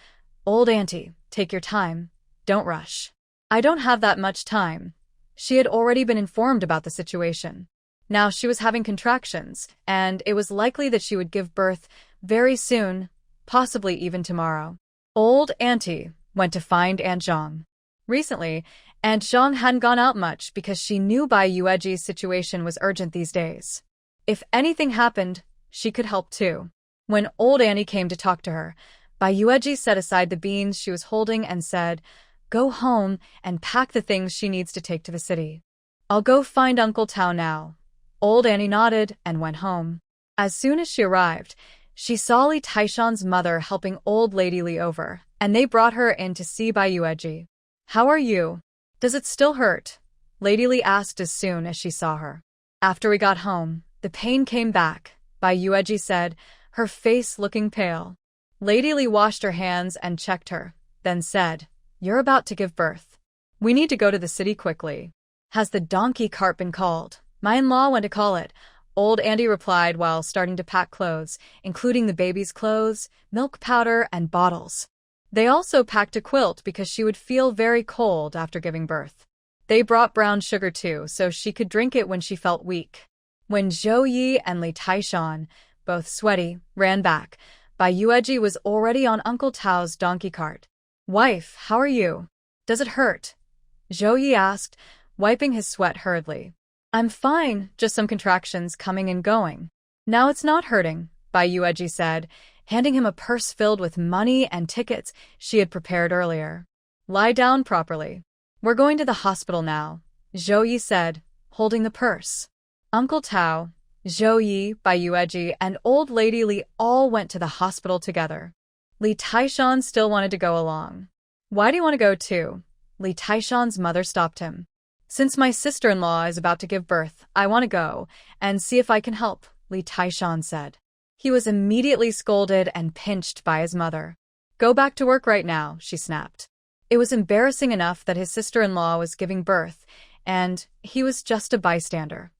Old auntie, take your time. Don't rush. I don't have that much time. She had already been informed about the situation. Now she was having contractions, and it was likely that she would give birth very soon, possibly even tomorrow. Old Auntie went to find Aunt Zhang. Recently, Aunt Zhang hadn't gone out much because she knew Bai Yueji's situation was urgent these days. If anything happened, she could help too. When old Annie came to talk to her, Bai Yueji set aside the beans she was holding and said, "Go home and pack the things she needs to take to the city. I'll go find Uncle Tao now." Old Annie nodded and went home. As soon as she arrived, she saw Li Taishan's mother helping old Lady Li over, and they brought her in to see Bai Yueji. "How are you? Does it still hurt?" Lady Li asked as soon as she saw her. "After we got home, the pain came back," Bai Yueji said, her face looking pale. Lady Li washed her hands and checked her, then said, "You're about to give birth. We need to go to the city quickly." "Has the donkey cart been called?" "My in-law went to call it," old Andy replied while starting to pack clothes, including the baby's clothes, milk powder, and bottles. They also packed a quilt because she would feel very cold after giving birth. They brought brown sugar too, so she could drink it when she felt weak. When Zhao Ye and Li Taishan, both sweaty, ran back, Bai Yueji was already on Uncle Tao's donkey cart. "Wife, how are you? Does it hurt?" Zhao Ye asked, wiping his sweat hurriedly. "I'm fine, just some contractions coming and going." "Now it's not hurting," Bai Yueji said, handing him a purse filled with money and tickets she had prepared earlier. "Lie down properly. We're going to the hospital now," Zhou Yi said, holding the purse. Uncle Tao, Zhou Yi, Bai Yueji, and old Lady Li all went to the hospital together. Li Taishan still wanted to go along. "Why do you want to go too?" Li Taishan's mother stopped him. "Since my sister-in-law is about to give birth, I want to go and see if I can help," Li Taishan said. He was immediately scolded and pinched by his mother. "Go back to work right now," she snapped. It was embarrassing enough that his sister-in-law was giving birth, and he was just a bystander.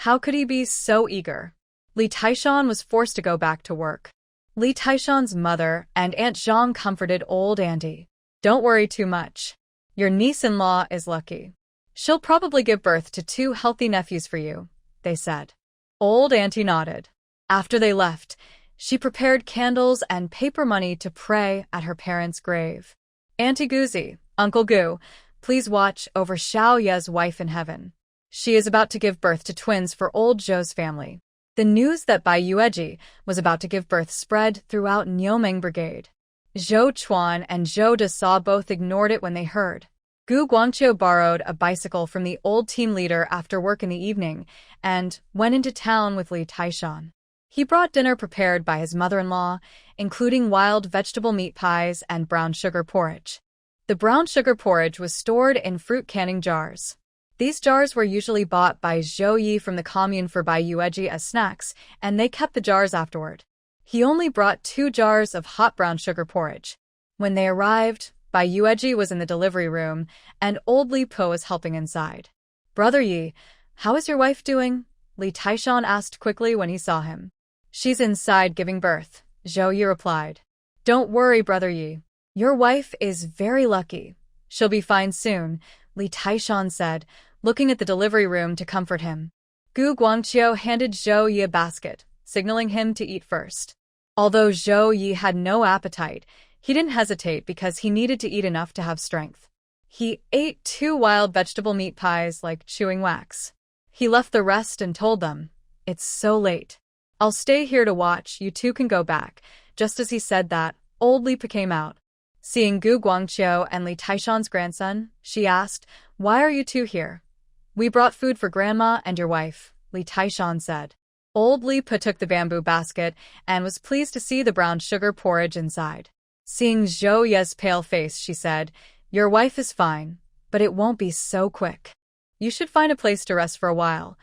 How could he be so eager? Li Taishan was forced to go back to work. Li Taishan's mother and Aunt Zhang comforted old Auntie. "Don't worry too much. Your niece-in-law is lucky. She'll probably give birth to 2 healthy nephews for you," they said. Old Auntie nodded. After they left, she prepared candles and paper money to pray at her parents' grave. "Auntie Guzi, Uncle Gu, please watch over Zhao Ye's wife in heaven. She is about to give birth to twins for old Zhou's family." The news that Bai Yueji was about to give birth spread throughout Niumeng Brigade. Zhou Chuan and Zhou Dasa both ignored it when they heard. Gu Guangqiu borrowed a bicycle from the old team leader after work in the evening and went into town with Li Taishan. He brought dinner prepared by his mother-in-law, including wild vegetable meat pies and brown sugar porridge. The brown sugar porridge was stored in fruit canning jars. These jars were usually bought by Zhou Yi from the commune for Bai Yueji as snacks, and they kept the jars afterward. He only brought 2 jars of hot brown sugar porridge. When they arrived, Bai Yueji was in the delivery room, and old Li Po was helping inside. "Brother Yi, how is your wife doing?" Li Taishan asked quickly when he saw him. "She's inside giving birth," Zhou Yi replied. "Don't worry, Brother Yi. Your wife is very lucky. She'll be fine soon," Li Taishan said, looking at the delivery room to comfort him. Gu Guangqiu handed Zhou Yi a basket, signaling him to eat first. Although Zhou Yi had no appetite, he didn't hesitate because he needed to eat enough to have strength. He ate 2 wild vegetable meat pies like chewing wax. He left the rest and told them, "It's so late. I'll stay here to watch, you 2 can go back." Just as he said that, old Li Po came out. Seeing Gu Guangqiu and Li Taishan's grandson, she asked, "Why are you 2 here?" "We brought food for Grandma and your wife," Li Taishan said. Old Li Po took the bamboo basket and was pleased to see the brown sugar porridge inside. Seeing Zhou Ye's pale face, she said, "Your wife is fine, but it won't be so quick. You should find a place to rest for a while."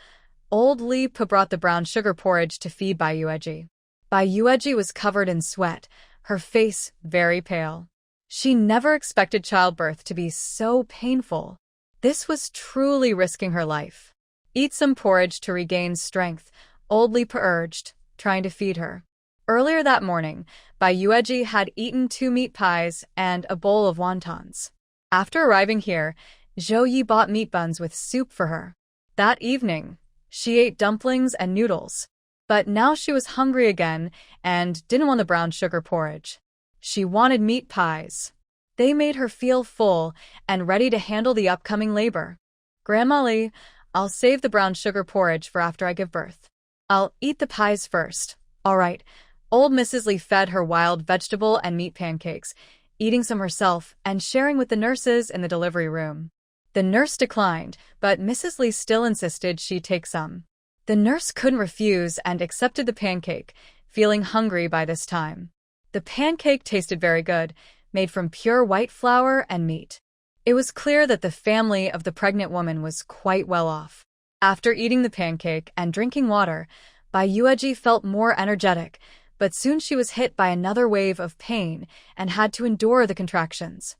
Old Li Po brought the brown sugar porridge to feed Bai Yueji. Bai Yueji was covered in sweat, her face very pale. She never expected childbirth to be so painful. This was truly risking her life. "Eat some porridge to regain strength," old Li Po urged, trying to feed her. Earlier that morning, Bai Yueji had eaten 2 meat pies and a bowl of wontons. After arriving here, Zhou Yi bought meat buns with soup for her. That evening, She ate dumplings and noodles. But now she was hungry again and didn't want the brown sugar porridge. She wanted meat pies. They made her feel full and ready to handle the upcoming labor. Grandma Lee, I'll save the brown sugar porridge for after I give birth. I'll eat the pies first. All right. Old Mrs. Lee fed her wild vegetable and meat pancakes, eating some herself and sharing with the nurses in the delivery room. The nurse declined, but Mrs. Lee still insisted she take some. The nurse couldn't refuse and accepted the pancake, feeling hungry by this time. The pancake tasted very good, made from pure white flour and meat. It was clear that the family of the pregnant woman was quite well off. After eating the pancake and drinking water, Bai Yueji felt more energetic, but soon she was hit by another wave of pain and had to endure the contractions.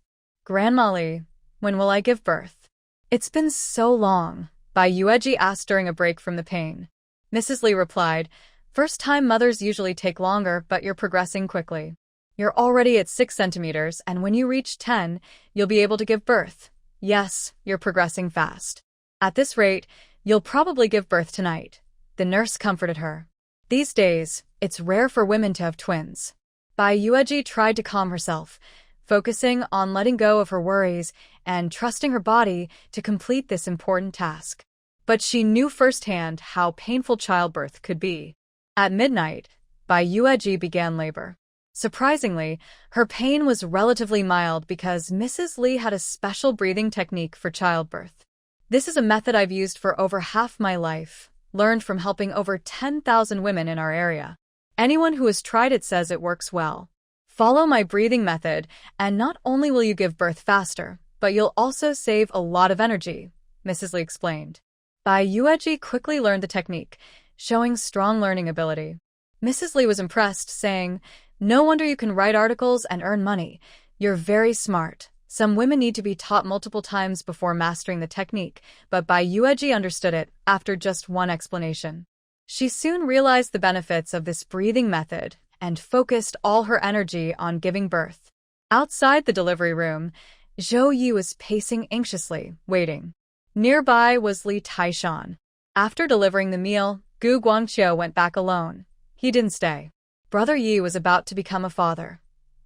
Grandma Lee, when will I give birth? It's been so long, Bai Yueji asked during a break from the pain. Mrs. Lee replied, first-time mothers usually take longer, but you're progressing quickly. You're already at 6 centimeters, and when you reach 10, you'll be able to give birth. Yes, you're progressing fast. At this rate, you'll probably give birth tonight. The nurse comforted her. These days, it's rare for women to have twins. Bai Yueji tried to calm herself, focusing on letting go of her worries and trusting her body to complete this important task. But she knew firsthand how painful childbirth could be. At midnight, Bai Yueji began labor. Surprisingly, her pain was relatively mild because Mrs. Lee had a special breathing technique for childbirth. This is a method I've used for over half my life, learned from helping over 10,000 women in our area. Anyone who has tried it says it works well. Follow my breathing method, and not only will you give birth faster, but you'll also save a lot of energy, Mrs. Lee explained. Bai Yueji quickly learned the technique, showing strong learning ability. Mrs. Lee was impressed, saying, no wonder you can write articles and earn money. You're very smart. Some women need to be taught multiple times before mastering the technique, but Bai Yueji understood it after just one explanation. She soon realized the benefits of this breathing method and focused all her energy on giving birth. Outside the delivery room, Zhao Ye was pacing anxiously, waiting. Nearby was Li Taishan. After delivering the meal, Gu Guangqiu went back alone. He didn't stay. Brother Yi was about to become a father.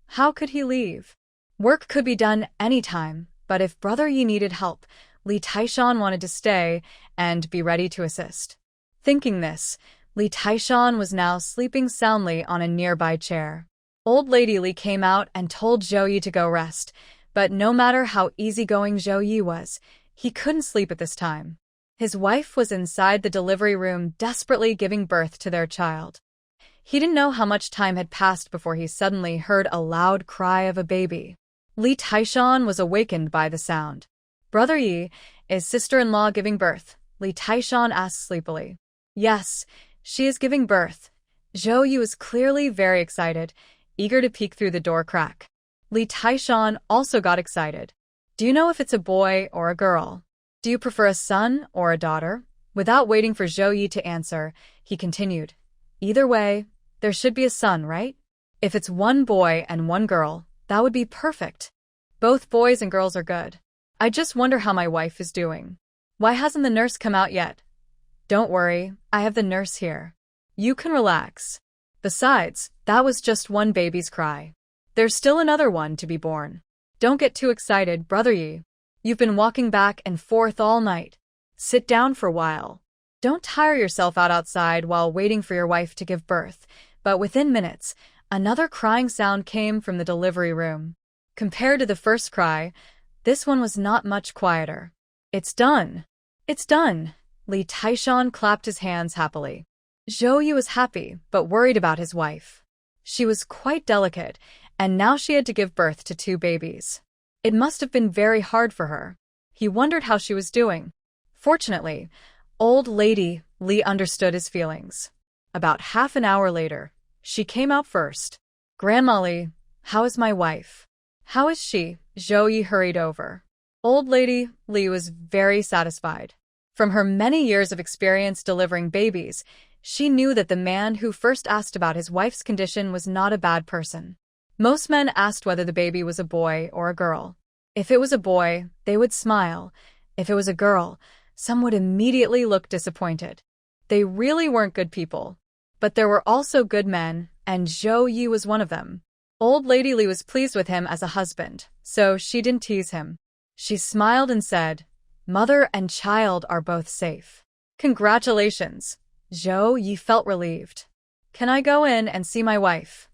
How could he leave? Work could be done anytime, but if Brother Yi needed help, Li Taishan wanted to stay and be ready to assist. Thinking this, Li Taishan was now sleeping soundly on a nearby chair. Old Lady Li came out and told Zhou Yi to go rest, but no matter how easygoing Zhou Yi was, he couldn't sleep at this time. His wife was inside the delivery room desperately giving birth to their child. He didn't know how much time had passed before he suddenly heard a loud cry of a baby. Li Taishan was awakened by the sound. Brother Yi, is sister-in-law giving birth? Li Taishan asked sleepily. Yes, she is giving birth. Zhou Yi was clearly very excited, eager to peek through the door crack. Li Taishan also got excited. Do you know if it's a boy or a girl? Do you prefer a son or a daughter? Without waiting for Zhou Yi to answer, he continued. Either way, there should be a son, right? If it's one boy and one girl, that would be perfect. Both boys and girls are good. I just wonder how my wife is doing. Why hasn't the nurse come out yet? Don't worry, I have the nurse here. You can relax. Besides, that was just one baby's cry. There's still another one to be born. Don't get too excited, Brother Yi. You've been walking back and forth all night. Sit down for a while. Don't tire yourself out outside while waiting for your wife to give birth. But within minutes, another crying sound came from the delivery room. Compared to the first cry, this one was not much quieter. It's done. It's done. Li Taishan clapped his hands happily. Zhou Yi was happy, but worried about his wife. She was quite delicate, and now she had to give birth to 2 babies. It must have been very hard for her. He wondered how she was doing. Fortunately, Old Lady Li understood his feelings. About half an hour later, she came out first. Grandma Li, how is my wife? How is she? Zhou Yi hurried over. Old Lady Li was very satisfied. From her many years of experience delivering babies, she knew that the man who first asked about his wife's condition was not a bad person. Most men asked whether the baby was a boy or a girl. If it was a boy, they would smile. If it was a girl, some would immediately look disappointed. They really weren't good people. But there were also good men, and Zhao Ye was one of them. Old Lady Li was pleased with him as a husband, so she didn't tease him. She smiled and said, "Mother and child are both safe." "Congratulations." Zhao Ye felt relieved. "Can I go in and see my wife?"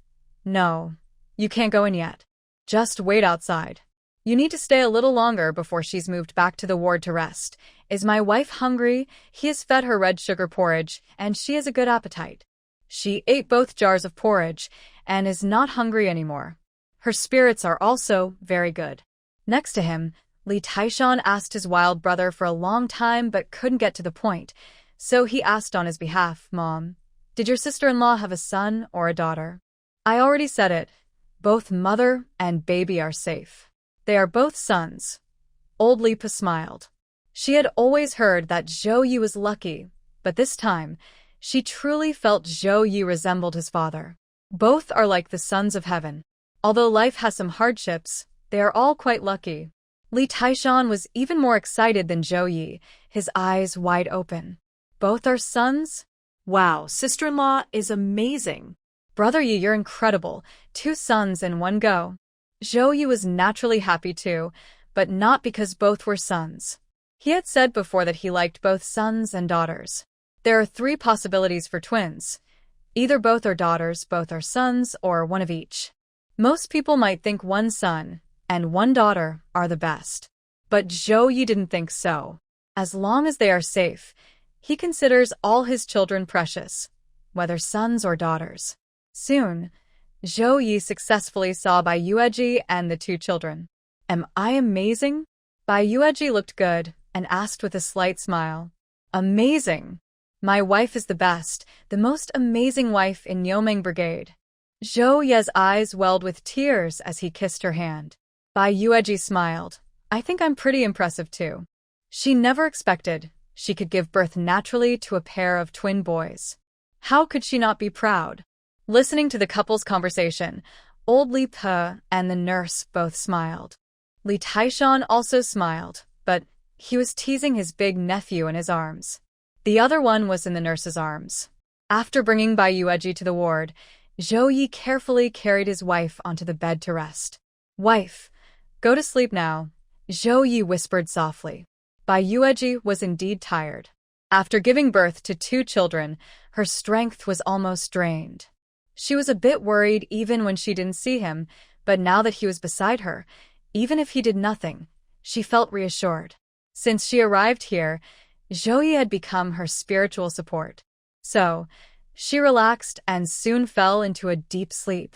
"No, you can't go in yet. Just wait outside. You need to stay a little longer before she's moved back to the ward to rest. Is my wife hungry? He has fed her red sugar porridge, and she has a good appetite. She ate both jars of porridge and is not hungry anymore. Her spirits are also very good." Next to him, Li Taishan asked his wild brother for a long time but couldn't get to the point, so he asked on his behalf, "Mom, did your sister-in-law have a son or a daughter?" "I already said it. Both mother and baby are safe. They are both sons." Old Lipa smiled. She had always heard that Zhou Yi was lucky, but this time, she truly felt Zhou Yi resembled his father. Both are like the sons of heaven. Although life has some hardships, they are all quite lucky. Li Taishan was even more excited than Zhou Yi, his eyes wide open. "Both are sons? Wow, sister-in-law is amazing." "Brother Yi, you're incredible. 2 sons in one go." Zhou Yi was naturally happy too, but not because both were sons. He had said before that he liked both sons and daughters. There are 3 possibilities for twins. Either both are daughters, both are sons, or one of each. Most people might think 1 son and 1 daughter are the best. But Zhou Yi didn't think so. As long as they are safe, he considers all his children precious, whether sons or daughters. Soon, Zhou Yi successfully saw Bai Yueji and the 2 children. "Am I amazing?" Bai Yueji looked good and asked with a slight smile. "Amazing! My wife is the best, the most amazing wife in Yomeng Brigade." Zhou Ye's eyes welled with tears as he kissed her hand. Bai Yueji smiled. "I think I'm pretty impressive too." She never expected she could give birth naturally to a pair of twin boys. How could she not be proud? Listening to the couple's conversation, old Li Pe and the nurse both smiled. Li Taishan also smiled, but he was teasing his big nephew in his arms. The other one was in the nurse's arms. After bringing Bai Yueji to the ward, Zhou Yi carefully carried his wife onto the bed to rest. "Wife, go to sleep now," Zhou Yi whispered softly. Bai Yueji was indeed tired. After giving birth to 2 children, her strength was almost drained. She was a bit worried even when she didn't see him, but now that he was beside her, even if he did nothing, she felt reassured. Since she arrived here, Zhou Yi had become her spiritual support. So, she relaxed and soon fell into a deep sleep.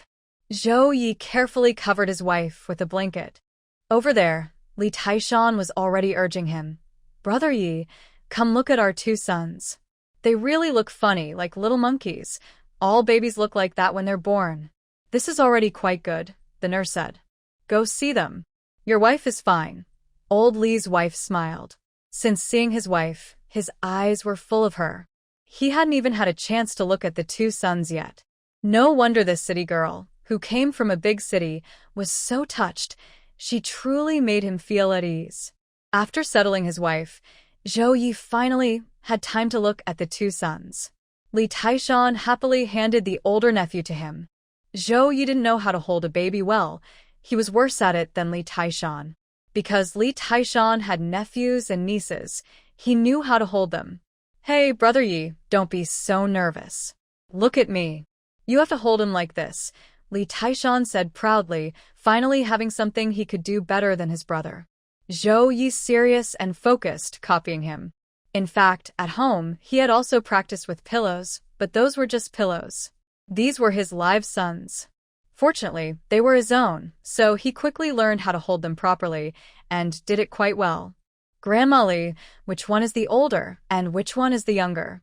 Zhou Yi carefully covered his wife with a blanket. Over there, Li Taishan was already urging him. "Brother Yi, come look at our 2 sons. They really look funny, like little monkeys. All babies look like that when they're born." "This is already quite good," the nurse said. "Go see them. Your wife is fine." Old Li's wife smiled. Since seeing his wife, his eyes were full of her. He hadn't even had a chance to look at the 2 sons yet. No wonder this city girl, who came from a big city, was so touched. She truly made him feel at ease. After settling his wife, Zhou Yi finally had time to look at the 2 sons. Li Taishan happily handed the older nephew to him. Zhou Yi didn't know how to hold a baby well. He was worse at it than Li Taishan. Because Li Taishan had nephews and nieces, he knew how to hold them. "Hey, Brother Yi, don't be so nervous. Look at me. You have to hold him like this," Li Taishan said proudly, finally having something he could do better than his brother. Zhou Yi, serious and focused, copying him. In fact, at home, he had also practiced with pillows, but those were just pillows. These were his live sons. Fortunately, they were his own, so he quickly learned how to hold them properly, and did it quite well. "Grandma Li, which one is the older, and which one is the younger?"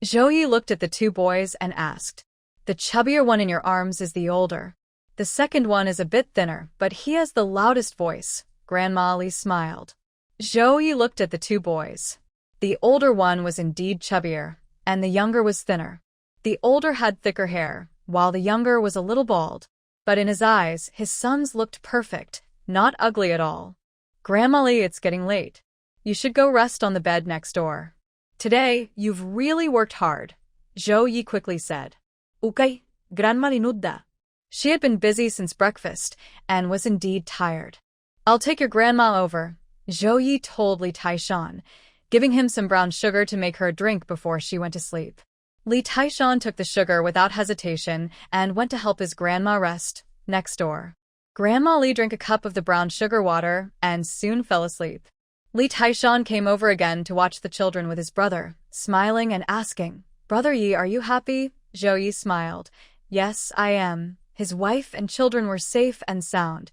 Zhou Yi looked at the 2 boys and asked. "The chubbier one in your arms is the older. The second one is a bit thinner, but he has the loudest voice," Grandma Li smiled. Zhou Yi looked at the 2 boys. The older one was indeed chubbier, and the younger was thinner. The older had thicker hair, while the younger was a little bald. But in his eyes, his sons looked perfect, not ugly at all. "Grandma Li, it's getting late. You should go rest on the bed next door." Today, you've really worked hard, Zhao Ye quickly said. Okay, grandma linudda. She had been busy since breakfast and was indeed tired. I'll take your grandma over, Zhao Ye told Li Taishan, giving him some brown sugar to make her a drink before she went to sleep. Li Taishan took the sugar without hesitation and went to help his grandma rest next door. Grandma Li drank a cup of the brown sugar water and soon fell asleep. Li Taishan came over again to watch the children with his brother, smiling and asking, "Brother Yi, are you happy?" Zhao Yi smiled. "Yes, I am." His wife and children were safe and sound.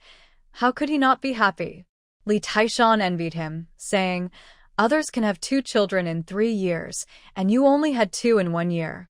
How could he not be happy? Li Taishan envied him, saying, "Others can have 2 children in 3 years, and you only had 2 in 1 year."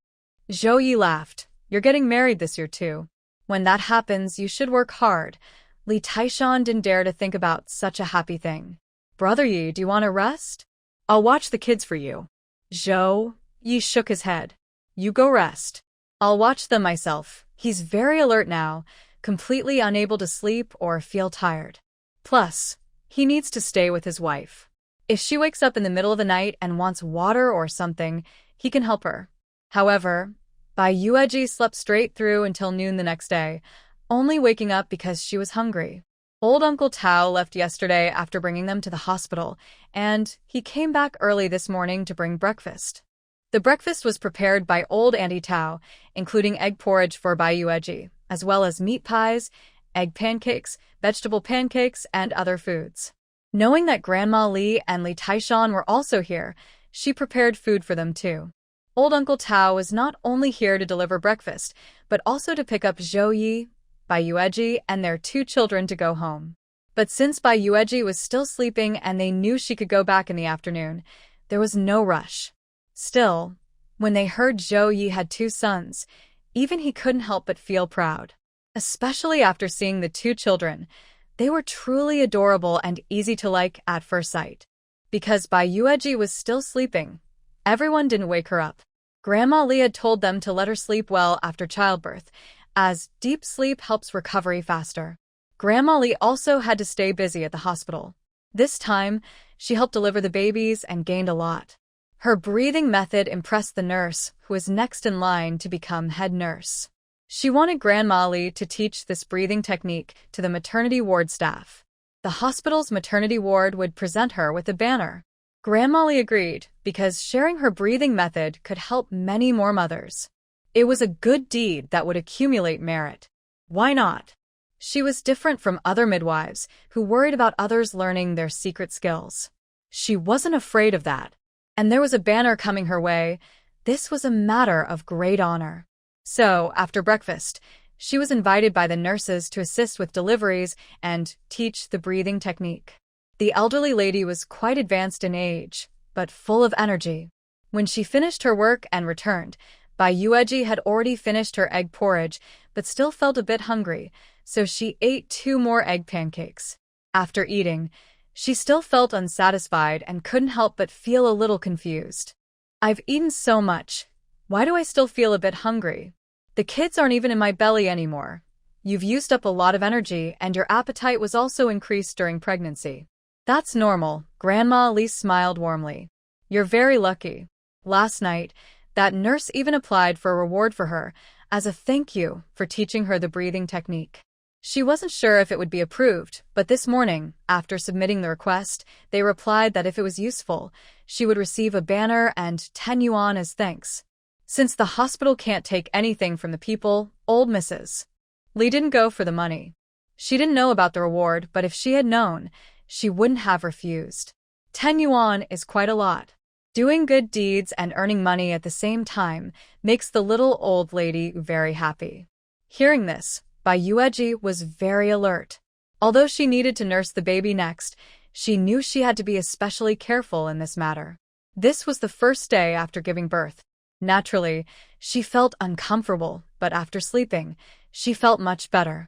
Zhao Yi laughed. "You're getting married this year too. When that happens, you should work hard." Li Taishan didn't dare to think about such a happy thing. "Brother Yi, do you want to rest?" "I'll watch the kids for you." Zhao Yi shook his head. "You go rest. I'll watch them myself." He's very alert now, completely unable to sleep or feel tired. Plus, he needs to stay with his wife. If she wakes up in the middle of the night and wants water or something, he can help her. However, Bai Yueji slept straight through until noon the next day, only waking up because she was hungry. Old Uncle Tao left yesterday after bringing them to the hospital, and he came back early this morning to bring breakfast. The breakfast was prepared by old Auntie Tao, including egg porridge for Bai Yueji, as well as meat pies, egg pancakes, vegetable pancakes, and other foods. Knowing that Grandma Li and Li Taishan were also here, she prepared food for them too. Old Uncle Tao was not only here to deliver breakfast, but also to pick up Zhao Yi, Bai Yueji, and their 2 children to go home. But since Bai Yueji was still sleeping and they knew she could go back in the afternoon, there was no rush. Still, when they heard Zhao Yi had 2 sons, even he couldn't help but feel proud. Especially after seeing the 2 children, they were truly adorable and easy to like at first sight. Because Bai Yueji was still sleeping, everyone didn't wake her up. Grandma Li had told them to let her sleep well after childbirth, as deep sleep helps recovery faster. Grandma Li also had to stay busy at the hospital. This time, she helped deliver the babies and gained a lot. Her breathing method impressed the nurse, who was next in line to become head nurse. She wanted Grandma Li to teach this breathing technique to the maternity ward staff. The hospital's maternity ward would present her with a banner. Grandma Li agreed, because sharing her breathing method could help many more mothers. It was a good deed that would accumulate merit. Why not? She was different from other midwives, who worried about others learning their secret skills. She wasn't afraid of that. And there was a banner coming her way. This was a matter of great honor. So, after breakfast, she was invited by the nurses to assist with deliveries and teach the breathing technique. The elderly lady was quite advanced in age, but full of energy. When she finished her work and returned, Bai Yueji had already finished her egg porridge, but still felt a bit hungry, so she ate 2 more egg pancakes. After eating, she still felt unsatisfied and couldn't help but feel a little confused. "I've eaten so much. Why do I still feel a bit hungry? The kids aren't even in my belly anymore. You've used up a lot of energy and your appetite was also increased during pregnancy." "That's normal," Grandma Li smiled warmly. "You're very lucky. Last night, that nurse even applied for a reward for her, as a thank you for teaching her the breathing technique. She wasn't sure if it would be approved, but this morning, after submitting the request, they replied that if it was useful, she would receive a banner and 10 yuan as thanks. Since the hospital can't take anything from the people, old Mrs. Li didn't go for the money. She didn't know about the reward, but if she had known, she wouldn't have refused. 10 yuan is quite a lot. Doing good deeds and earning money at the same time makes the little old lady very happy. Hearing this, Bai Yueji was very alert. Although she needed to nurse the baby next, she knew she had to be especially careful in this matter. This was the first day after giving birth. Naturally, she felt uncomfortable, but after sleeping, she felt much better.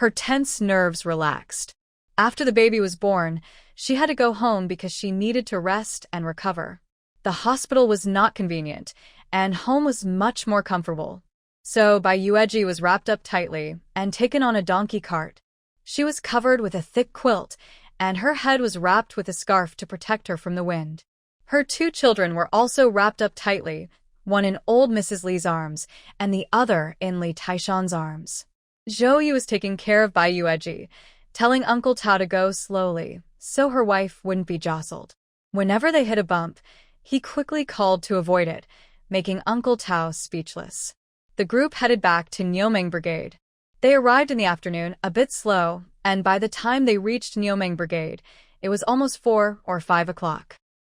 Her tense nerves relaxed. After the baby was born, she had to go home because she needed to rest and recover. The hospital was not convenient, and home was much more comfortable. So Bai Yueji was wrapped up tightly and taken on a donkey cart. She was covered with a thick quilt, and her head was wrapped with a scarf to protect her from the wind. Her two children were also wrapped up tightly, one in old Mrs. Li's arms and the other in Li Taishan's arms. Zhao Ye was taking care of Bai Yueji, telling Uncle Tao to go slowly so her wife wouldn't be jostled. Whenever they hit a bump, he quickly called to avoid it, making Uncle Tao speechless. The group headed back to Niumeng Brigade. They arrived in the afternoon, a bit slow, and by the time they reached Niumeng Brigade, it was almost 4 or 5 o'clock.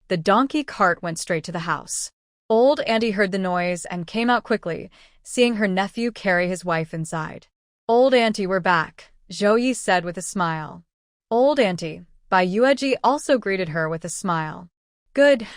The donkey cart went straight to the house. Old Auntie heard the noise and came out quickly, seeing her nephew carry his wife inside. "Old Auntie, we're back," Zhao Ye said with a smile. "Old Auntie," Bai Yueji also greeted her with a smile. Good,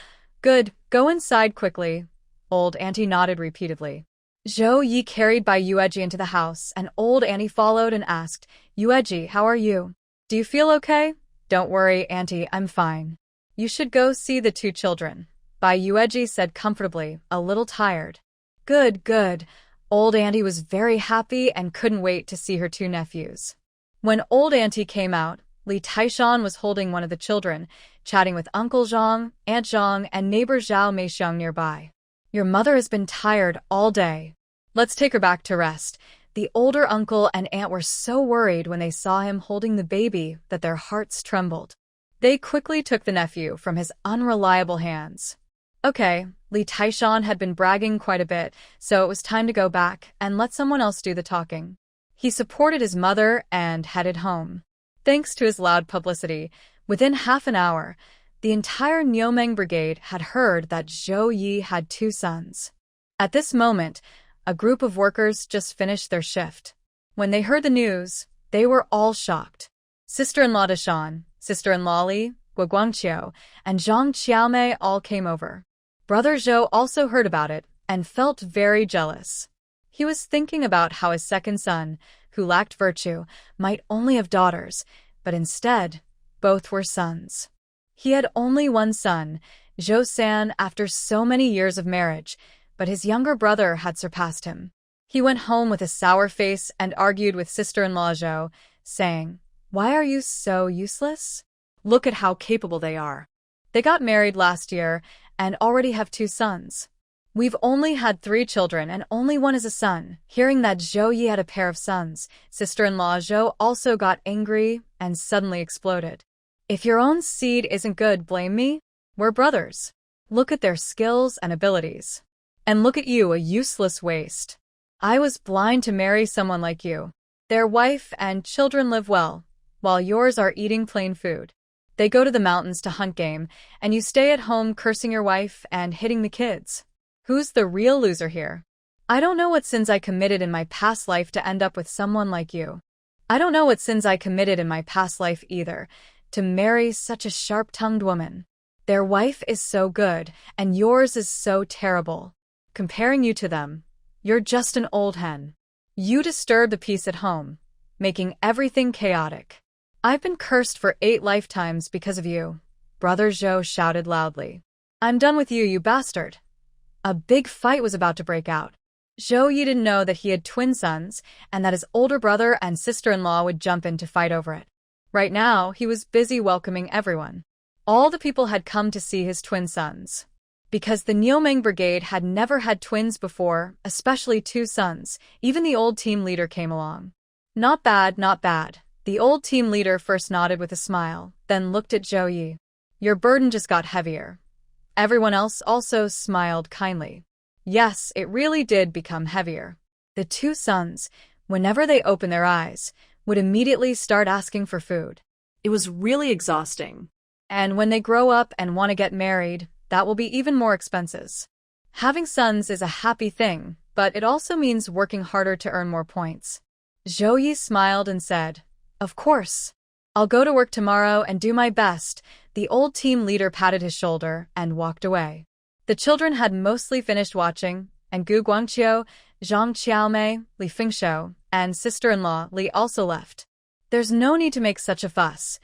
go inside quickly." Old Auntie nodded repeatedly. Zhao Ye carried Bai Yueji into the house, and Old Auntie followed and asked, "Yueji, how are you? Do you feel okay?" "Don't worry, Auntie, I'm fine." "You should go see the two children," Bai Yueji said comfortably, a little tired. Good. Old Auntie was very happy and couldn't wait to see her two nephews. When Old Auntie came out, Li Taishan was holding one of the children, chatting with Uncle Zhang, Aunt Zhang, and neighbor Zhao Meixiang nearby. "Your mother has been tired all day. Let's take her back to rest." The older uncle and aunt were so worried when they saw him holding the baby that their hearts trembled. They quickly took the nephew from his unreliable hands. Okay, Li Taishan had been bragging quite a bit, so it was time to go back and let someone else do the talking. He supported his mother and headed home. Thanks to his loud publicity, within half an hour, the entire Niumeng Brigade had heard that Zhao Ye had two sons. At this moment, a group of workers just finished their shift. When they heard the news, they were all shocked. Sister-in-law Deshan, sister-in-law Li, Guangqiu, and Zhang Qiaomei all came over. Brother Zhou also heard about it and felt very jealous. He was thinking about how his second son, who lacked virtue, might only have daughters, but instead, both were sons. He had only one son, Zhou San, after so many years of marriage, but his younger brother had surpassed him. He went home with a sour face and argued with sister-in-law Zhou, saying, "Why are you so useless? Look at how capable they are. They got married last year and already have two sons. We've only had 3 children and only one is a son." Hearing that Zhao Ye had a pair of sons, sister-in-law Zhou also got angry and suddenly exploded. "If your own seed isn't good, blame me? We're brothers. Look at their skills and abilities. And look at you, a useless waste. I was blind to marry someone like you. Their wife and children live well, while yours are eating plain food. They go to the mountains to hunt game, and you stay at home cursing your wife and hitting the kids. Who's the real loser here? I don't know what sins I committed in my past life to end up with someone like you. I don't know what sins I committed in my past life either, to marry such a sharp-tongued woman. Their wife is so good, and yours is so terrible. Comparing you to them, you're just an old hen. You disturb the peace at home, making everything chaotic. I've been cursed for 8 lifetimes because of you," Brother Zhou shouted loudly. "I'm done with you, you bastard." A big fight was about to break out. Zhao Ye didn't know that he had twin sons and that his older brother and sister-in-law would jump in to fight over it. Right now, he was busy welcoming everyone. All the people had come to see his twin sons. Because the Niumeng Brigade had never had twins before, especially 2 sons, even the old team leader came along. Not bad. The old team leader first nodded with a smile, then looked at Zhao Ye. "Your burden just got heavier." Everyone else also smiled kindly. Yes, it really did become heavier. The 2 sons, whenever they opened their eyes, would immediately start asking for food. It was really exhausting. And when they grow up and want to get married, that will be even more expenses. Having sons is a happy thing, but it also means working harder to earn more points. Zhao Ye smiled and said, "Of course. I'll go to work tomorrow and do my best." The old team leader patted his shoulder and walked away. The children had mostly finished watching, and Gu Guangqiu, Zhang Qiaomei, Li Fingshou, and sister-in-law Li also left. "There's no need to make such a fuss.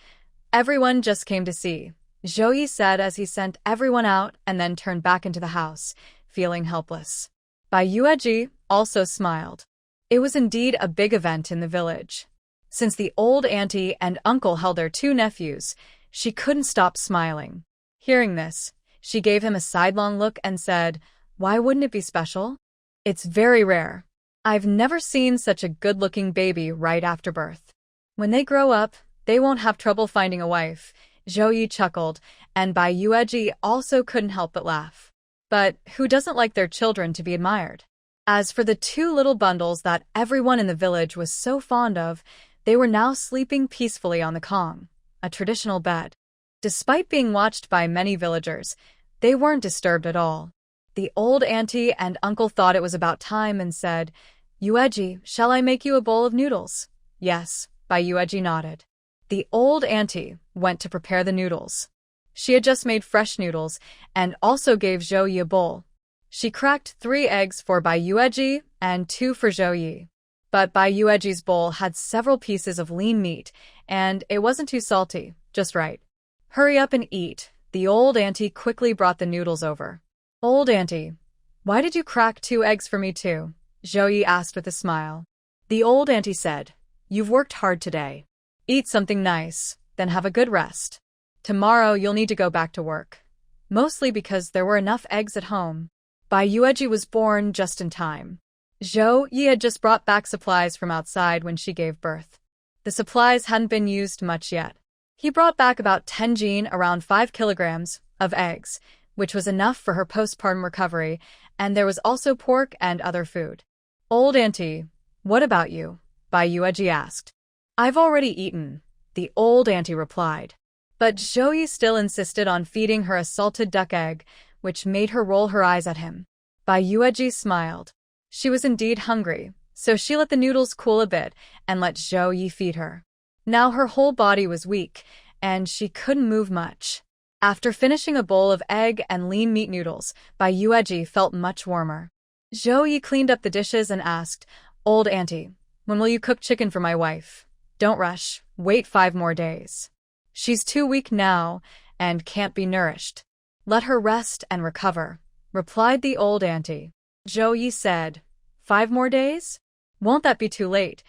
Everyone just came to see," Zhou Ye said as he sent everyone out and then turned back into the house, feeling helpless. Bai Yueji also smiled. It was indeed a big event in the village. Since the old auntie and uncle held their 2 nephews, she couldn't stop smiling. Hearing this, She gave him a sidelong look and said, "Why wouldn't it be special? It's very rare. I've never seen such a good-looking baby right after birth. When they grow up, they won't have trouble finding a wife." Zhao Ye chuckled, and Bai Yueji also couldn't help but laugh. But who doesn't like their children to be admired? As for the two little bundles that everyone in the village was so fond of, they were now sleeping peacefully on the kong, a traditional bed. Despite being watched by many villagers, they weren't disturbed at all. The old auntie and uncle thought it was about time and said, "Yueji, shall I make you a bowl of noodles?" "Yes," Bai Yueji nodded. The old auntie went to prepare the noodles. She had just made fresh noodles and also gave Zhao Ye a bowl. She cracked 3 eggs for Bai Yueji and 2 for Zhao Ye. But Bai Yueji's bowl had several pieces of lean meat, and it wasn't too salty, just right. "Hurry up and eat." The old auntie quickly brought the noodles over. "Old auntie, why did you crack 2 eggs for me too?" Zhao Ye asked with a smile. The old auntie said, "You've worked hard today. Eat something nice, then have a good rest. Tomorrow you'll need to go back to work." Mostly because there were enough eggs at home. Bai Yueji was born just in time. Zhao Ye had just brought back supplies from outside when she gave birth. The supplies hadn't been used much yet. He brought back about 10 jin, around 5 kilograms, of eggs, which was enough for her postpartum recovery, and there was also pork and other food. "Old auntie, what about you?" Bai Yueji asked. "I've already eaten," the old auntie replied. But Zhao Ye still insisted on feeding her a salted duck egg, which made her roll her eyes at him. Bai Yueji smiled. She was indeed hungry, so she let the noodles cool a bit and let Zhao Ye feed her. Now her whole body was weak, and she couldn't move much. After finishing a bowl of egg and lean meat noodles, Bai Yueji felt much warmer. Zhao Ye cleaned up the dishes and asked, "Old auntie, when will you cook chicken for my wife?" "Don't rush, wait 5 more days. She's too weak now and can't be nourished. Let her rest and recover," replied the old auntie. Zhao Ye said, 5 more days? Won't that be too late?"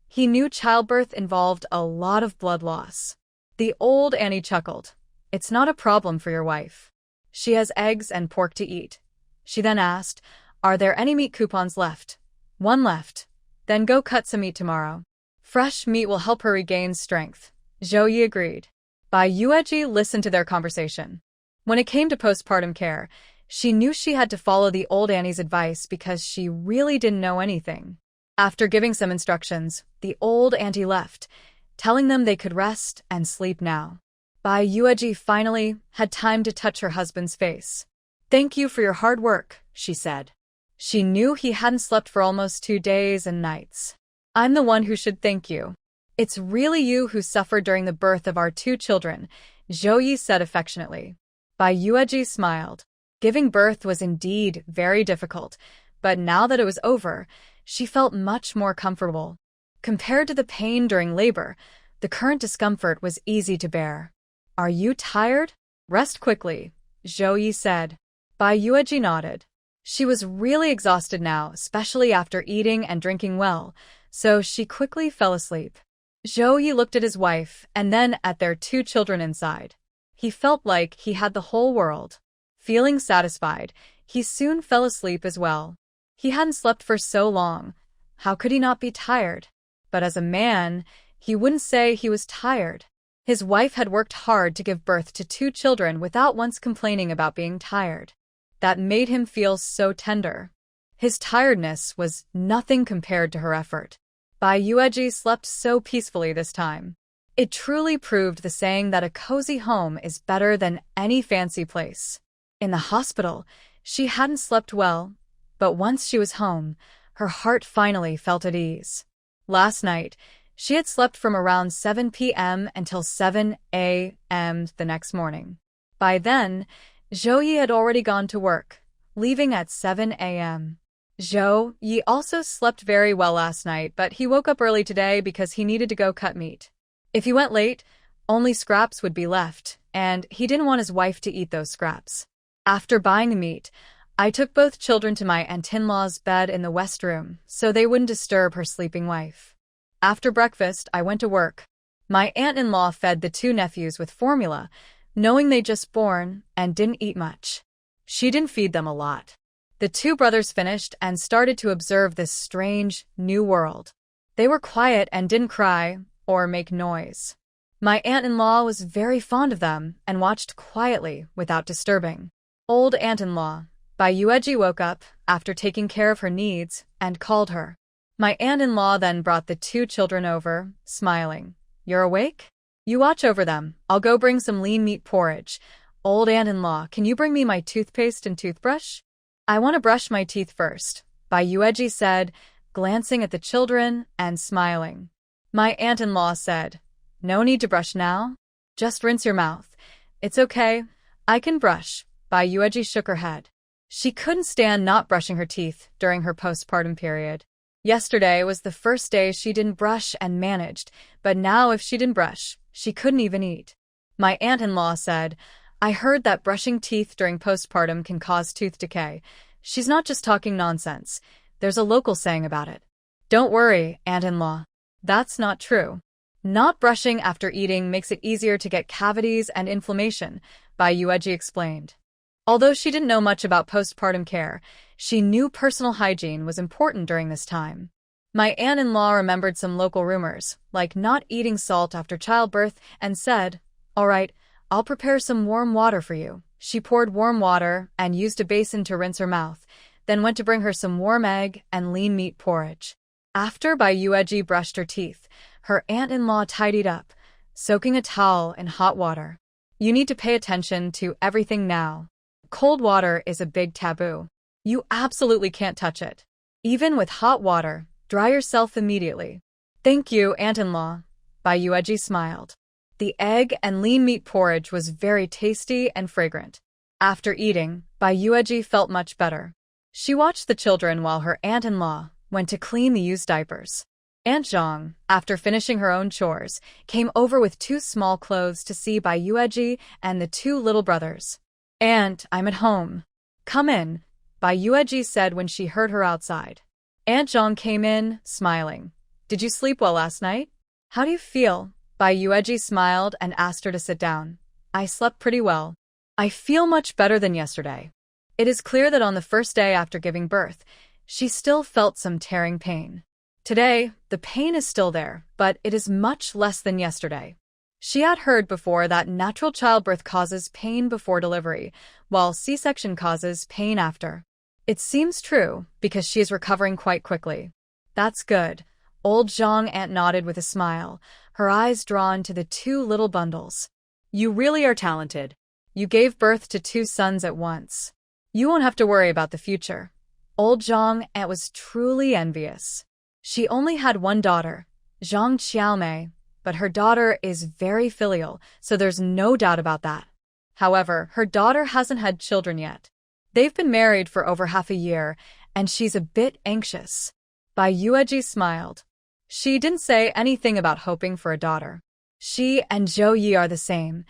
He knew childbirth involved a lot of blood loss. The old auntie chuckled. "It's not a problem for your wife. She has eggs and pork to eat." She then asked, "Are there any meat coupons left?" "1 left. Then go cut some meat tomorrow. Fresh meat will help her regain strength." Zhao Ye agreed. Bai Yueji listened to their conversation. When it came to postpartum care, she knew she had to follow the old auntie's advice because she really didn't know anything. After giving some instructions, the old auntie left, telling them they could rest and sleep now. Bai Yueji finally had time to touch her husband's face. "Thank you for your hard work," she said. She knew he hadn't slept for almost 2 days and nights. "I'm the one who should thank you. It's really you who suffered during the birth of our 2 children," Zhao Ye said affectionately. Bai Yueji smiled. Giving birth was indeed very difficult, but now that it was over, she felt much more comfortable. Compared to the pain during labor, the current discomfort was easy to bear. "Are you tired? Rest quickly," Zhao Ye said. Bai Yueji nodded. She was really exhausted now, especially after eating and drinking well, so she quickly fell asleep. Zhao Ye looked at his wife and then at their 2 children inside. He felt like he had the whole world. Feeling satisfied, he soon fell asleep as well. He hadn't slept for so long. How could he not be tired? But as a man, he wouldn't say he was tired. His wife had worked hard to give birth to 2 children without once complaining about being tired. That made him feel so tender. His tiredness was nothing compared to her effort. Bai Yueji slept so peacefully this time. It truly proved the saying that a cozy home is better than any fancy place. In the hospital, she hadn't slept well, but once she was home, her heart finally felt at ease. Last night, she had slept from around 7 p.m. until 7 a.m. the next morning. By then, Zhao Ye had already gone to work, leaving at 7 a.m. Zhao Ye also slept very well last night, but he woke up early today because he needed to go cut meat. If he went late, only scraps would be left, and he didn't want his wife to eat those scraps. After buying the meat, I took both children to my aunt-in-law's bed in the west room so they wouldn't disturb her sleeping wife. After breakfast, I went to work. My aunt-in-law fed the 2 nephews with formula, knowing they just born and didn't eat much. She didn't feed them a lot. The two brothers finished and started to observe this strange, new world. They were quiet and didn't cry or make noise. My aunt-in-law was very fond of them and watched quietly without disturbing. Old aunt-in-law, Bai Yueji woke up after taking care of her needs and called her. My aunt-in-law then brought the two children over, smiling. You're awake? You watch over them. I'll go bring some lean meat porridge. Old aunt-in-law, can you bring me my toothpaste and toothbrush? I want to brush my teeth first, Bai Yueji said, glancing at the children and smiling. My aunt-in-law said, no need to brush now. Just rinse your mouth. It's okay. I can brush. Bai Yueji shook her head. She couldn't stand not brushing her teeth during her postpartum period. Yesterday was the first day she didn't brush and managed, but now if she didn't brush, she couldn't even eat. My aunt-in-law said, I heard that brushing teeth during postpartum can cause tooth decay. She's not just talking nonsense. There's a local saying about it. Don't worry, aunt-in-law. That's not true. Not brushing after eating makes it easier to get cavities and inflammation, Bai Yueji explained. Although she didn't know much about postpartum care, she knew personal hygiene was important during this time. My aunt-in-law remembered some local rumors, like not eating salt after childbirth, and said, all right, I'll prepare some warm water for you. She poured warm water and used a basin to rinse her mouth, then went to bring her some warm egg and lean meat porridge. After Bai Yueji brushed her teeth, her aunt-in-law tidied up, soaking a towel in hot water. You need to pay attention to everything now. Cold water is a big taboo. You absolutely can't touch it. Even with hot water, dry yourself immediately. Thank you, aunt-in-law. Bai Yueji smiled. The egg and lean meat porridge was very tasty and fragrant. After eating, Bai Yueji felt much better. She watched the children while her aunt-in-law went to clean the used diapers. Aunt Zhang, after finishing her own chores, came over with two small clothes to see Bai Yueji and the two little brothers. Aunt, I'm at home. Come in, Bai Yueji said when she heard her outside. Aunt Zhang came in, smiling. Did you sleep well last night? How do you feel? Bai Yueji smiled and asked her to sit down. I slept pretty well. I feel much better than yesterday. It is clear that on the first day after giving birth, she still felt some tearing pain. Today, the pain is still there, but it is much less than yesterday. She had heard before that natural childbirth causes pain before delivery, while C-section causes pain after. It seems true, because she is recovering quite quickly. That's good. Old Zhang aunt nodded with a smile, her eyes drawn to the two little bundles. You really are talented. You gave birth to two sons at once. You won't have to worry about the future. Old Zhang aunt was truly envious. She only had one daughter, Zhang Xiaomei, but her daughter is very filial, so there's no doubt about that. However, her daughter hasn't had children yet. They've been married for over half a year, and she's a bit anxious. Bai Yueji smiled. She didn't say anything about hoping for a daughter. She and Zhao Ye are the same.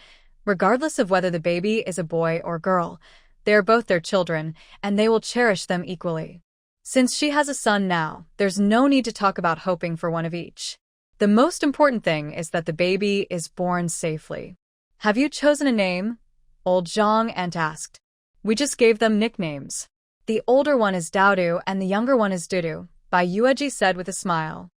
Regardless of whether the baby is a boy or girl, they are both their children, and they will cherish them equally. Since she has a son now, there's no need to talk about hoping for one of each. The most important thing is that the baby is born safely. Have you chosen a name? Old Zhang aunt asked. We just gave them nicknames. The older one is Daodu and the younger one is Dudu, Bai Yueji said with a smile.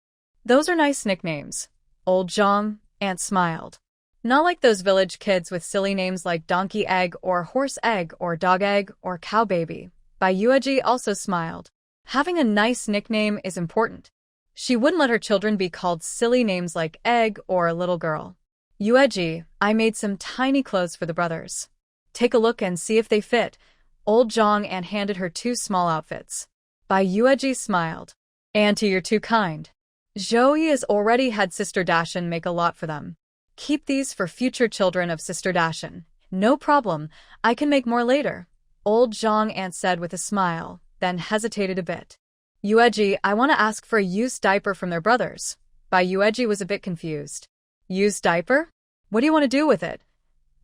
Those are nice nicknames. Old Zhang aunt smiled. Not like those village kids with silly names like Donkey Egg or Horse Egg or Dog Egg or Cow Baby. Bai Yueji also smiled. Having a nice nickname is important. She wouldn't let her children be called silly names like Egg or Little Girl. Yueji, I made some tiny clothes for the brothers. Take a look and see if they fit. Old Zhang aunt handed her two small outfits. Bai Yueji smiled. Auntie, you're too kind. Zhou Ye has already had Sister Dashan make a lot for them. Keep these for future children of Sister Dashan. No problem, I can make more later. Old Zhang aunt said with a smile, then hesitated a bit. Yueji, I want to ask for a used diaper from their brothers. Bai Yueji was a bit confused. Used diaper? What do you want to do with it?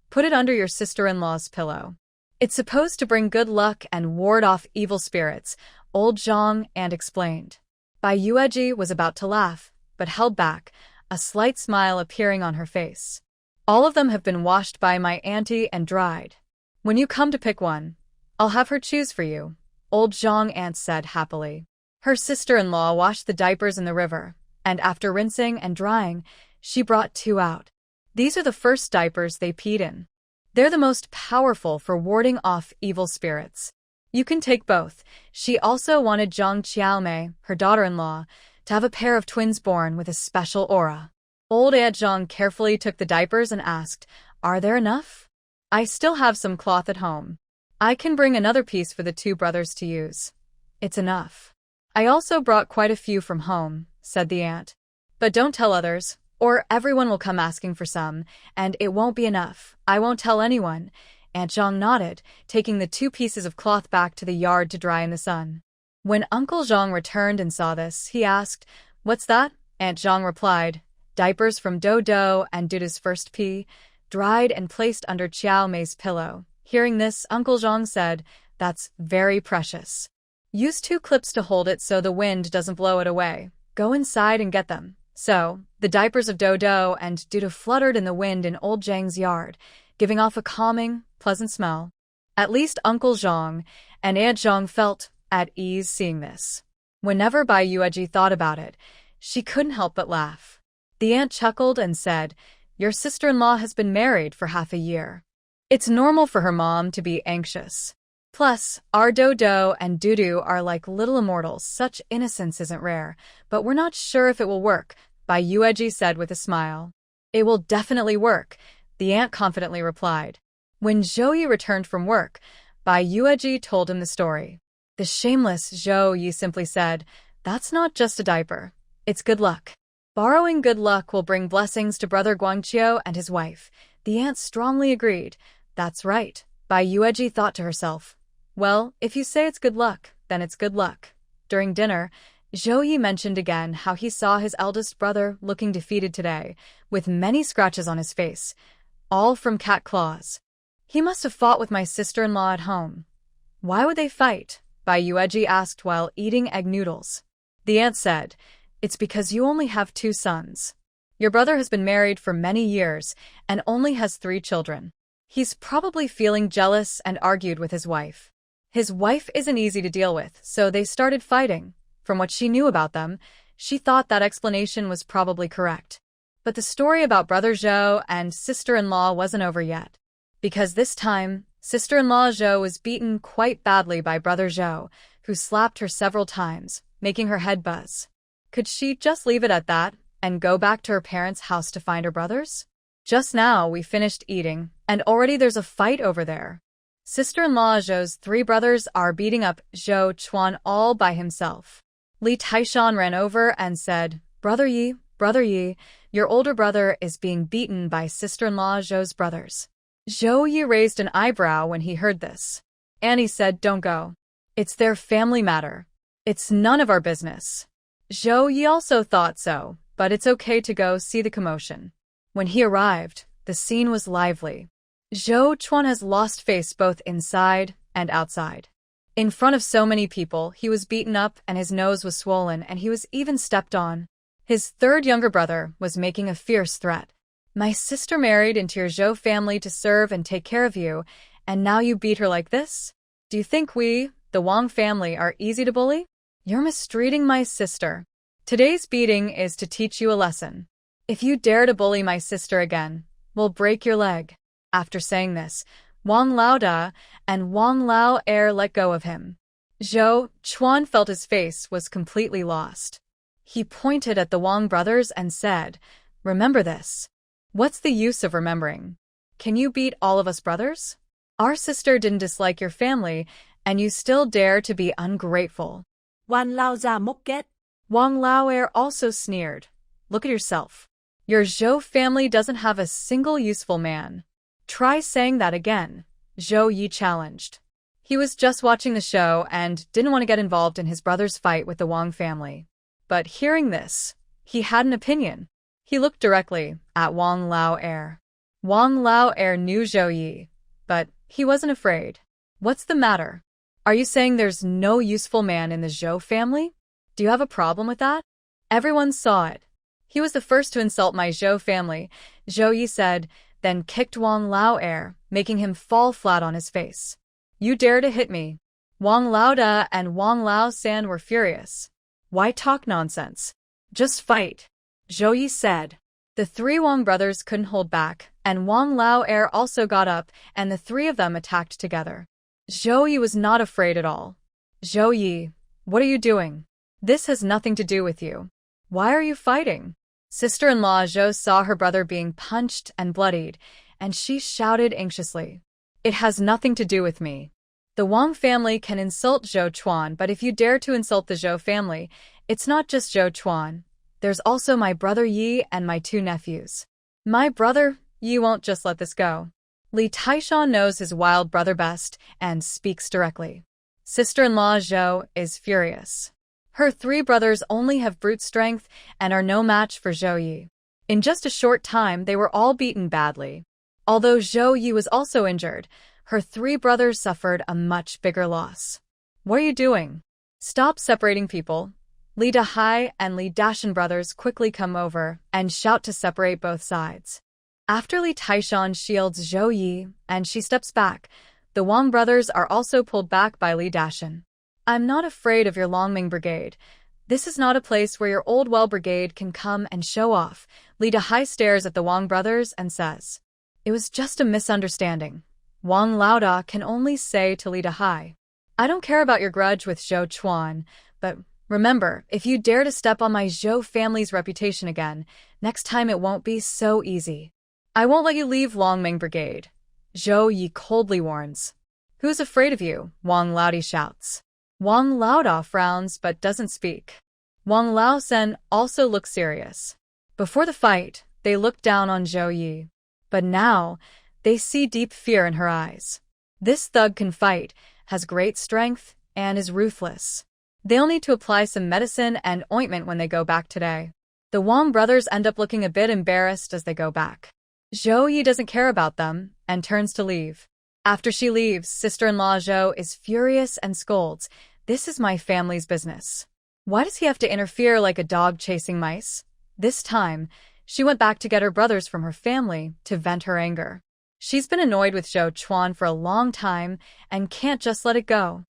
Put it under your sister-in-law's pillow. It's supposed to bring good luck and ward off evil spirits, Old Zhang aunt explained. Bai Yueji was about to laugh, but held back, a slight smile appearing on her face. All of them have been washed by my auntie and dried. When you come to pick one, I'll have her choose for you, old Zhang aunt said happily. Her sister-in-law washed the diapers in the river, and after rinsing and drying, she brought 2 out. These are the first diapers they peed in. They're the most powerful for warding off evil spirits. You can take both. She also wanted Zhang Qiaomei, her daughter-in-law, to have a pair of twins born with a special aura. Old Aunt Zhang carefully took the diapers and asked, "Are there enough? I still have some cloth at home. I can bring another piece for the 2 brothers to use. It's enough." "I also brought quite a few from home," said the aunt. "But don't tell others, or everyone will come asking for some, and it won't be enough. I won't tell anyone." Aunt Zhang nodded, taking the 2 pieces of cloth back to the yard to dry in the sun. When Uncle Zhang returned and saw this, he asked, "What's that?" Aunt Zhang replied, "Diapers from Dodo and Duda's first pee, dried and placed under Qiao Mei's pillow." Hearing this, Uncle Zhang said, "That's very precious. Use 2 clips to hold it so the wind doesn't blow it away. Go inside and get them." So, the diapers of Dodo and Duda fluttered in the wind in old Zhang's yard, giving off a calming, pleasant smell. At least Uncle Zhang and Aunt Zhang felt at ease seeing this. Whenever Bai Yueji thought about it, she couldn't help but laugh. The aunt chuckled and said, "Your sister-in-law has been married for half a year. It's normal for her mom to be anxious. Plus, our Dodo and Dudu are like little immortals. Such innocence isn't rare, but we're not sure if it will work," Bai Yueji said with a smile. "It will definitely work," the aunt confidently replied. When Zhou Ye returned from work, Bai Yueji told him the story. The shameless Zhou Ye simply said, "That's not just a diaper. It's good luck. Borrowing good luck will bring blessings to Brother Guangqiu and his wife." The aunt strongly agreed. "That's right," Bai Yueji thought to herself. "Well, if you say it's good luck, then it's good luck." During dinner, Zhou Ye mentioned again how he saw his eldest brother looking defeated today, with many scratches on his face, all from cat claws. "He must have fought with my sister-in-law at home." "Why would they fight?" Bai Yueji asked while eating egg noodles. The aunt said, "It's because you only have 2 sons. Your brother has been married for many years and only has 3 children. He's probably feeling jealous and argued with his wife. His wife isn't easy to deal with, so they started fighting." From what she knew about them, she thought that explanation was probably correct. But the story about Brother Zhou and sister-in-law wasn't over yet. Because this time, sister-in-law Zhou was beaten quite badly by Brother Zhou, who slapped her several times, making her head buzz. Could she just leave it at that and go back to her parents' house to find her brothers? "Just now we finished eating, and already there's a fight over there." Sister-in-law Zhou's 3 brothers are beating up Zhou Chuan all by himself. Li Taishan ran over and said, Brother Yi, your older brother is being beaten by sister-in-law Zhou's brothers." Zhou Yi raised an eyebrow when he heard this. Annie said, "Don't go. It's their family matter. It's none of our business." Zhou Yi also thought so, but it's okay to go see the commotion. When he arrived, the scene was lively. Zhou Chuan has lost face both inside and outside. In front of so many people, he was beaten up and his nose was swollen and he was even stepped on. His 3rd younger brother was making a fierce threat. "My sister married into your Zhou family to serve and take care of you, and now you beat her like this? Do you think we, the Wang family, are easy to bully? You're mistreating my sister. Today's beating is to teach you a lesson. If you dare to bully my sister again, we'll break your leg." After saying this, Wang Laoda and Wang Lao Er let go of him. Zhou Chuan felt his face was completely lost. He pointed at the Wang brothers and said, "Remember this." "What's the use of remembering? Can you beat all of us brothers? Our sister didn't dislike your family, and you still dare to be ungrateful." Wan Lao ra mốc ghét. Wang Lao Er also sneered. "Look at yourself. Your Zhou family doesn't have a single useful man. Try saying that again," Zhou Yi challenged. He was just watching the show and didn't want to get involved in his brother's fight with the Wang family. But hearing this, he had an opinion. He looked directly at Wang Lao Er. Wang Lao Er knew Zhou Yi, but he wasn't afraid. "What's the matter? Are you saying there's no useful man in the Zhou family? Do you have a problem with that?" Everyone saw it. "He was the first to insult my Zhou family," Zhou Yi said. then kicked Wang Lao making him fall flat on his face. "You dare to hit me!" Wang Laoda and Wang Lao San were furious. "Why talk nonsense? Just fight," Zhao Ye said. The three Wang brothers couldn't hold back, and Wang Lao also got up, and the three of them attacked together. Zhao Ye was not afraid at all. "Zhao Ye, what are you doing? This has nothing to do with you. Why are you fighting?" Sister-in-law Zhao saw her brother being punched and bloodied, and she shouted anxiously, "It has nothing to do with me. The Wang family can insult Zhou Chuan, but if you dare to insult the Zhou family, it's not just Zhou Chuan. There's also my brother Yi and my two nephews. My brother, Yi won't just let this go." Li Taishan knows his wild brother best and speaks directly. Sister-in-law Zhou is furious. Her three brothers only have brute strength and are no match for Zhou Ye. In just a short time, they were all beaten badly. Although Zhou Ye was also injured, her three brothers suffered a much bigger loss. "What are you doing? Stop separating people." Li Dahai and Li Dashan brothers quickly come over and shout to separate both sides. After Li Taishan shields Zhou Ye and she steps back, the Wang brothers are also pulled back by Li Dashan. "I'm not afraid of your Longming Brigade. This is not a place where your old well brigade can come and show off." Li Dahai stares at the Wang brothers and says, "It was just a misunderstanding." Wang Laoda can only say to Li Dahai, "I don't care about your grudge with Zhou Chuan, but remember, if you dare to step on my Zhou family's reputation again, next time it won't be so easy. I won't let you leave Longming Brigade." Zhou Ye coldly warns. "Who's afraid of you?" Wang Laodi shouts. Wang Laoda frowns but doesn't speak. Wang Lao Sen also looks serious. Before the fight, they looked down on Zhou Ye. But now, they see deep fear in her eyes. This thug can fight, has great strength, and is ruthless. They'll need to apply some medicine and ointment when they go back today. The Wang brothers end up looking a bit embarrassed as they go back. Zhou Ye doesn't care about them and turns to leave. After she leaves, sister-in-law Zhou is furious and scolds, "This is my family's business. Why does he have to interfere like a dog chasing mice?" This time, she went back to get her brothers from her family to vent her anger. She's been annoyed with Zhou Chuan for a long time and can't just let it go.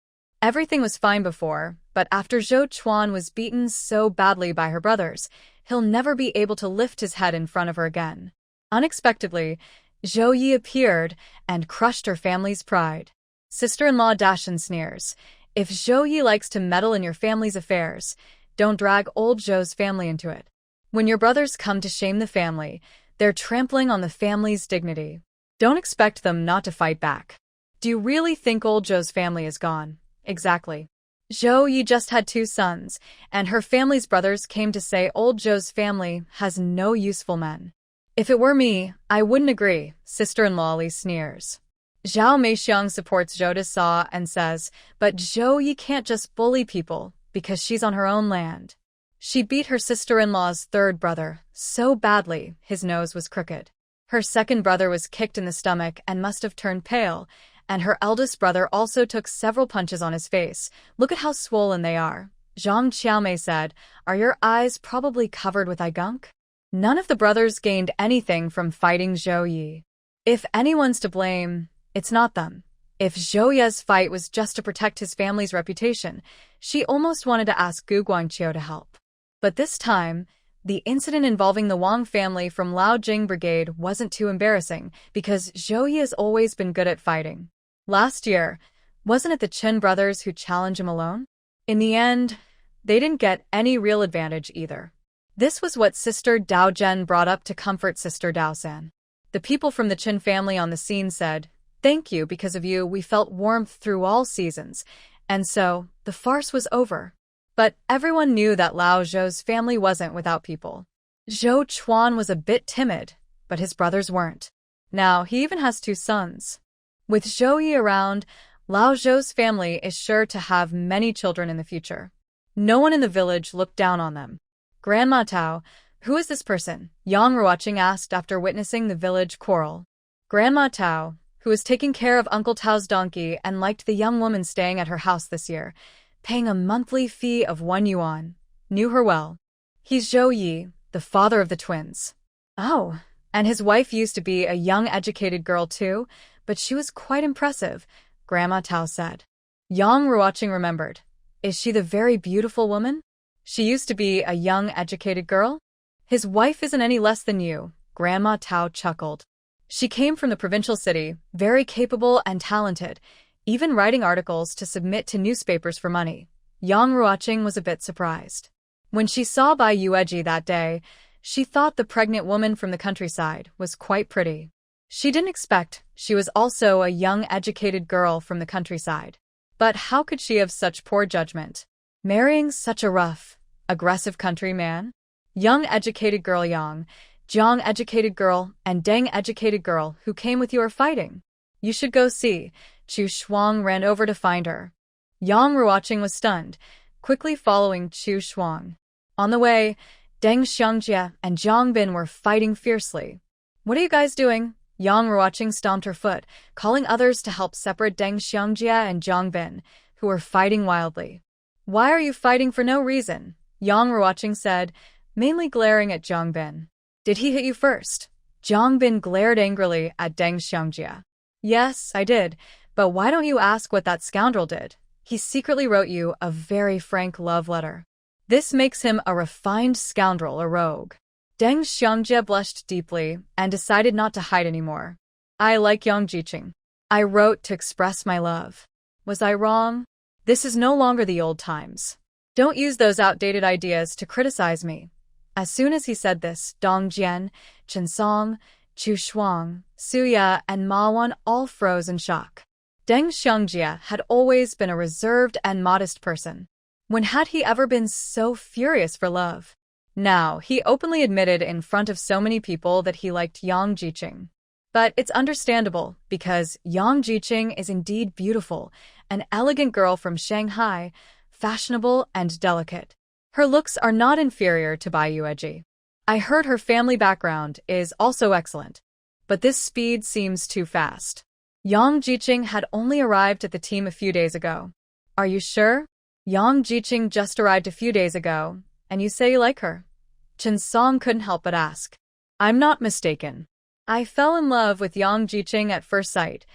Everything was fine before, but after Zhou Chuan was beaten so badly by her brothers, he'll never be able to lift his head in front of her again. Unexpectedly, Zhou Ye appeared and crushed her family's pride. Sister-in-law Dashan sneers, "If Zhou Ye likes to meddle in your family's affairs, don't drag old Zhou's family into it. When your brothers come to shame the family, they're trampling on the family's dignity. Don't expect them not to fight back. Do you really think old Zhou's family is gone?" Exactly. Zhou Ye just had 2 sons, and her family's brothers came to say old Zhou's family has no useful men. "If it were me, I wouldn't agree," sister-in-law Li sneers. Zhao Meixiang supports Zhou Desa and says, "But Zhou Ye can't just bully people because she's on her own land." She beat her sister-in-law's 3rd brother so badly his nose was crooked. Her 2nd brother was kicked in the stomach and must have turned pale, and her eldest brother also took several punches on his face. "Look at how swollen they are." Zhang Qiaomei said, "Are your eyes probably covered with eye gunk?" None of the brothers gained anything from fighting Zhou Ye. If anyone's to blame, it's not them. If Zhou Ye's fight was just to protect his family's reputation, she almost wanted to ask Gu Guangqiu to help. But this time, the incident involving the Wang family from Laojing Brigade wasn't too embarrassing because Zhou Ye has always been good at fighting. Last year, wasn't it the Chen brothers who challenged him alone? In the end, they didn't get any real advantage either. This was what Sister Dao Zhen brought up to comfort Sister Dao San. The people from the Chen family on the scene said, "Thank you, because of you we felt warmth through all seasons," and so the farce was over. But everyone knew that Lao Zhou's family wasn't without people. Zhou Chuan was a bit timid, but his brothers weren't. Now he even has 2 sons. With Zhou Ye around, Lao Zhou's family is sure to have many children in the future. No one in the village looked down on them. "Grandma Tao, who is this person?" Yang Ruoqing asked after witnessing the village quarrel. Grandma Tao, who was taking care of Uncle Tao's donkey and liked the young woman staying at her house this year, paying a monthly fee of 1 yuan, knew her well. "He's Zhou Ye, the father of the twins." "Oh, And his wife used to be a young educated girl too, but she was quite impressive, Grandma Tao said. Yang Ruoqing remembered. Is she the very beautiful woman? She used to be a young educated girl? His wife isn't any less than you, Grandma Tao chuckled. She came from the provincial city, very capable and talented, even writing articles to submit to newspapers for money. Yang Ruoqing was a bit surprised. When she saw Bai Yueji that day, she thought the pregnant woman from the countryside was quite pretty. She didn't expect she was also a young educated girl from the countryside. But how could she have such poor judgment? Marrying such a rough, aggressive country man? Young educated girl Yang, Jiang educated girl, and Deng educated girl who came with you are fighting. You should go see. Chu Shuang ran over to find her. Yang Ruoqing was stunned, quickly following Chu Shuang. On the way, Deng Xiangjie and Zhang Bin were fighting fiercely. What are you guys doing? Yang Ruoqing stomped her foot, calling others to help separate Deng Xiangjie and Zhang Bin, who were fighting wildly. Why are you fighting for no reason? Yang Ruoqing said, mainly glaring at Zhang Bin. Did he hit you first? Zhang Bin glared angrily at Deng Xiangjie. Yes, I did, but why don't you ask what that scoundrel did? He secretly wrote you a very frank love letter. This makes him a refined scoundrel, a rogue. Deng Xiangjie blushed deeply and decided not to hide anymore. I like Yang Jiqing. I wrote to express my love. Was I wrong? This is no longer the old times. Don't use those outdated ideas to criticize me. As soon as he said this, Dong Jian, Chen Song, Chu Shuang, Su Ya, and Ma Wan all froze in shock. Deng Xiangjie had always been a reserved and modest person. When had he ever been so furious for love? Now, he openly admitted in front of so many people that he liked Yang Jiqing. But it's understandable, because Yang Jiqing is indeed beautiful, an elegant girl from Shanghai, fashionable and delicate. Her looks are not inferior to Bai Yueji. I heard her family background is also excellent. But this speed seems too fast. Yang Jiqing had only arrived at the team a few days ago. Are you sure? Yang Jiqing just arrived a few days ago, and you say you like her? Chen Song couldn't help but ask. I'm not mistaken. I fell in love with Yang Jiqing at first sight.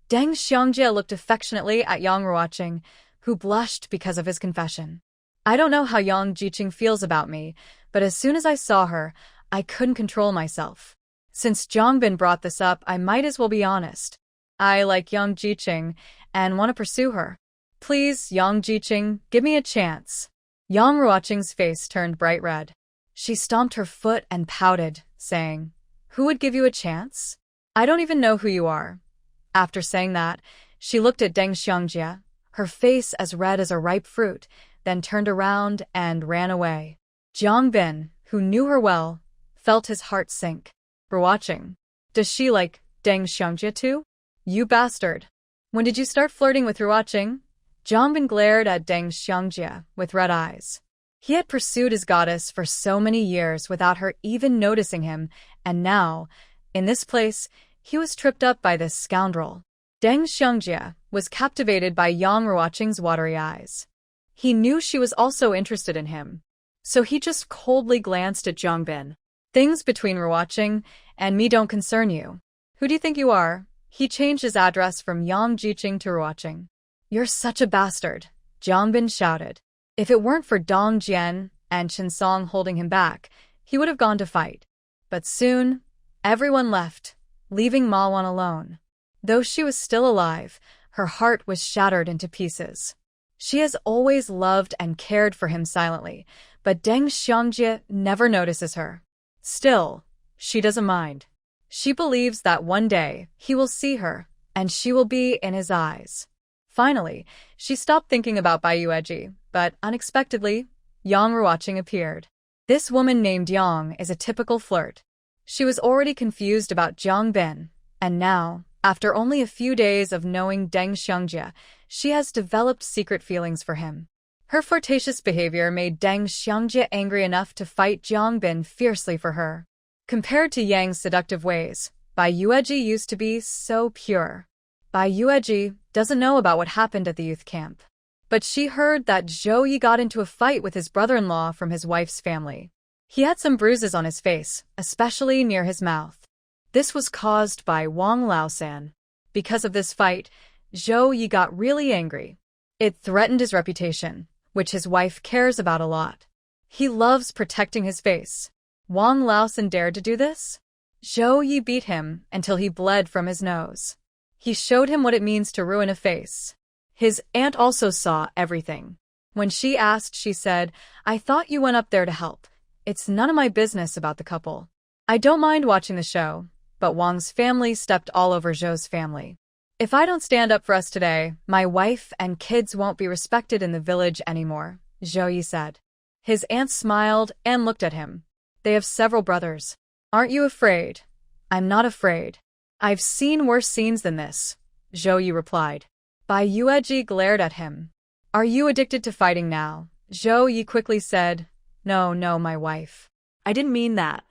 Deng Xiangjie looked affectionately at Yang Ruoqing, who blushed because of his confession. I don't know how Yang Jiqing feels about me, but as soon as I saw her, I couldn't control myself. Since Zhang Bin brought this up, I might as well be honest. I like Yang Jiqing and want to pursue her. Please, Yang Jiqing, give me a chance. Yang Ruoqing's face turned bright red. She stomped her foot and pouted, saying, Who would give you a chance? I don't even know who you are. After saying that, she looked at Deng Xiangjie, her face as red as a ripe fruit, then turned around and ran away. Zhang Bin, who knew her well, felt his heart sink. Ruoqing. Does she like Deng Xiangjie too? You bastard. When did you start flirting with Ruoqing? Zhang Bin glared at Deng Xiangjie with red eyes. He had pursued his goddess for so many years without her even noticing him, and now, in this place, he was tripped up by this scoundrel. Deng Xiangjie was captivated by Yang Ruoqing's watery eyes. He knew she was also interested in him, so he just coldly glanced at Zhang Bin. Things between Ruoqing and me don't concern you. Who do you think you are? He changed his address from Yang Jiqing to Ruoqing. You're such a bastard, Zhang Bin shouted. If it weren't for Dong Jian and Chen Song holding him back, he would have gone to fight. But soon, everyone left, leaving Ma Wan alone. Though she was still alive, her heart was shattered into pieces. She has always loved and cared for him silently, but Deng Xiangjie never notices her. Still, she doesn't mind. She believes that one day he will see her, and she will be in his eyes. Finally, she stopped thinking about Bai Yueji, but unexpectedly, Yang Ruoqing appeared. This woman named Yang is a typical flirt. She was already confused about Zhang Bin, and now, after only a few days of knowing Deng Xiangjie, she has developed secret feelings for him. Her flirtatious behavior made Deng Xiangjie angry enough to fight Zhang Bin fiercely for her. Compared to Yang's seductive ways, Bai Yueji used to be so pure. Bai Yueji doesn't know about what happened at the youth camp. But she heard that Zhou Ye got into a fight with his brother-in-law from his wife's family. He had some bruises on his face, especially near his mouth. This was caused by Wang Laosan. Because of this fight, Zhao Ye got really angry. It threatened his reputation, which his wife cares about a lot. He loves protecting his face. Wang Laosan dared to do this? Zhao Ye beat him until he bled from his nose. He showed him what it means to ruin a face. His aunt also saw everything. When she asked, she said, "I thought you went up there to help. It's none of my business about the couple. I don't mind watching the show," but Wang's family stepped all over Zhou's family. "If I don't stand up for us today, my wife and kids won't be respected in the village anymore," Zhou Ye said. His aunt smiled and looked at him. "They have several brothers. Aren't you afraid?" "I'm not afraid. I've seen worse scenes than this," Zhou Ye replied. Bai Yueji glared at him. "Are you addicted to fighting now?" Zhou Ye quickly said, No, my wife. I didn't mean that.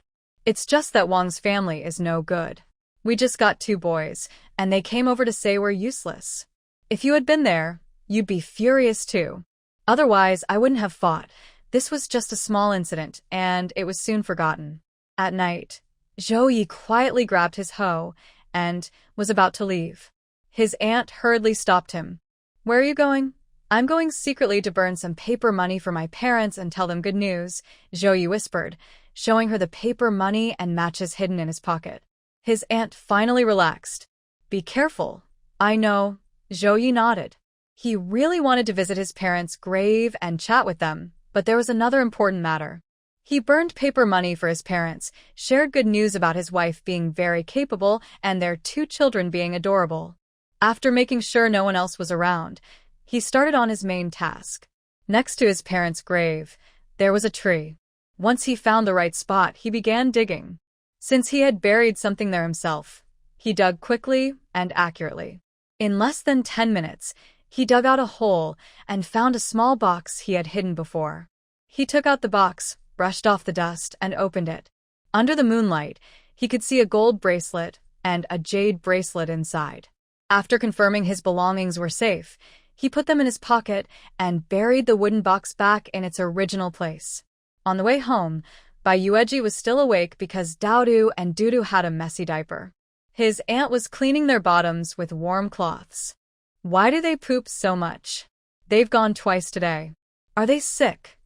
It's just that Wang's family is no good. We just got 2 boys, and they came over to say we're useless. If you had been there, you'd be furious too. Otherwise, I wouldn't have fought. This was just a small incident, and it was soon forgotten. At night, Zhou Ye quietly grabbed his hoe and was about to leave. His aunt hurriedly stopped him. "Where are you going?" "I'm going secretly to burn some paper money for my parents and tell them good news," Zhou Ye whispered, showing her the paper money and matches hidden in his pocket. His aunt finally relaxed. "Be careful." "I know," Zhou Ye nodded. He really wanted to visit his parents' grave and chat with them, but there was another important matter. He burned paper money for his parents, shared good news about his wife being very capable and their 2 children being adorable. After making sure no one else was around, he started on his main task. Next to his parents' grave, there was a tree. Once he found the right spot, he began digging. Since he had buried something there himself, he dug quickly and accurately. In less than 10 minutes, he dug out a hole and found a small box he had hidden before. He took out the box, brushed off the dust, and opened it. Under the moonlight, he could see a gold bracelet and a jade bracelet inside. After confirming his belongings were safe, he put them in his pocket and buried the wooden box back in its original place. On the way home, Bai Yueji was still awake because Daodu and Dudu had a messy diaper. His aunt was cleaning their bottoms with warm cloths. "Why do they poop so much?" "They've gone twice today." "Are they sick?"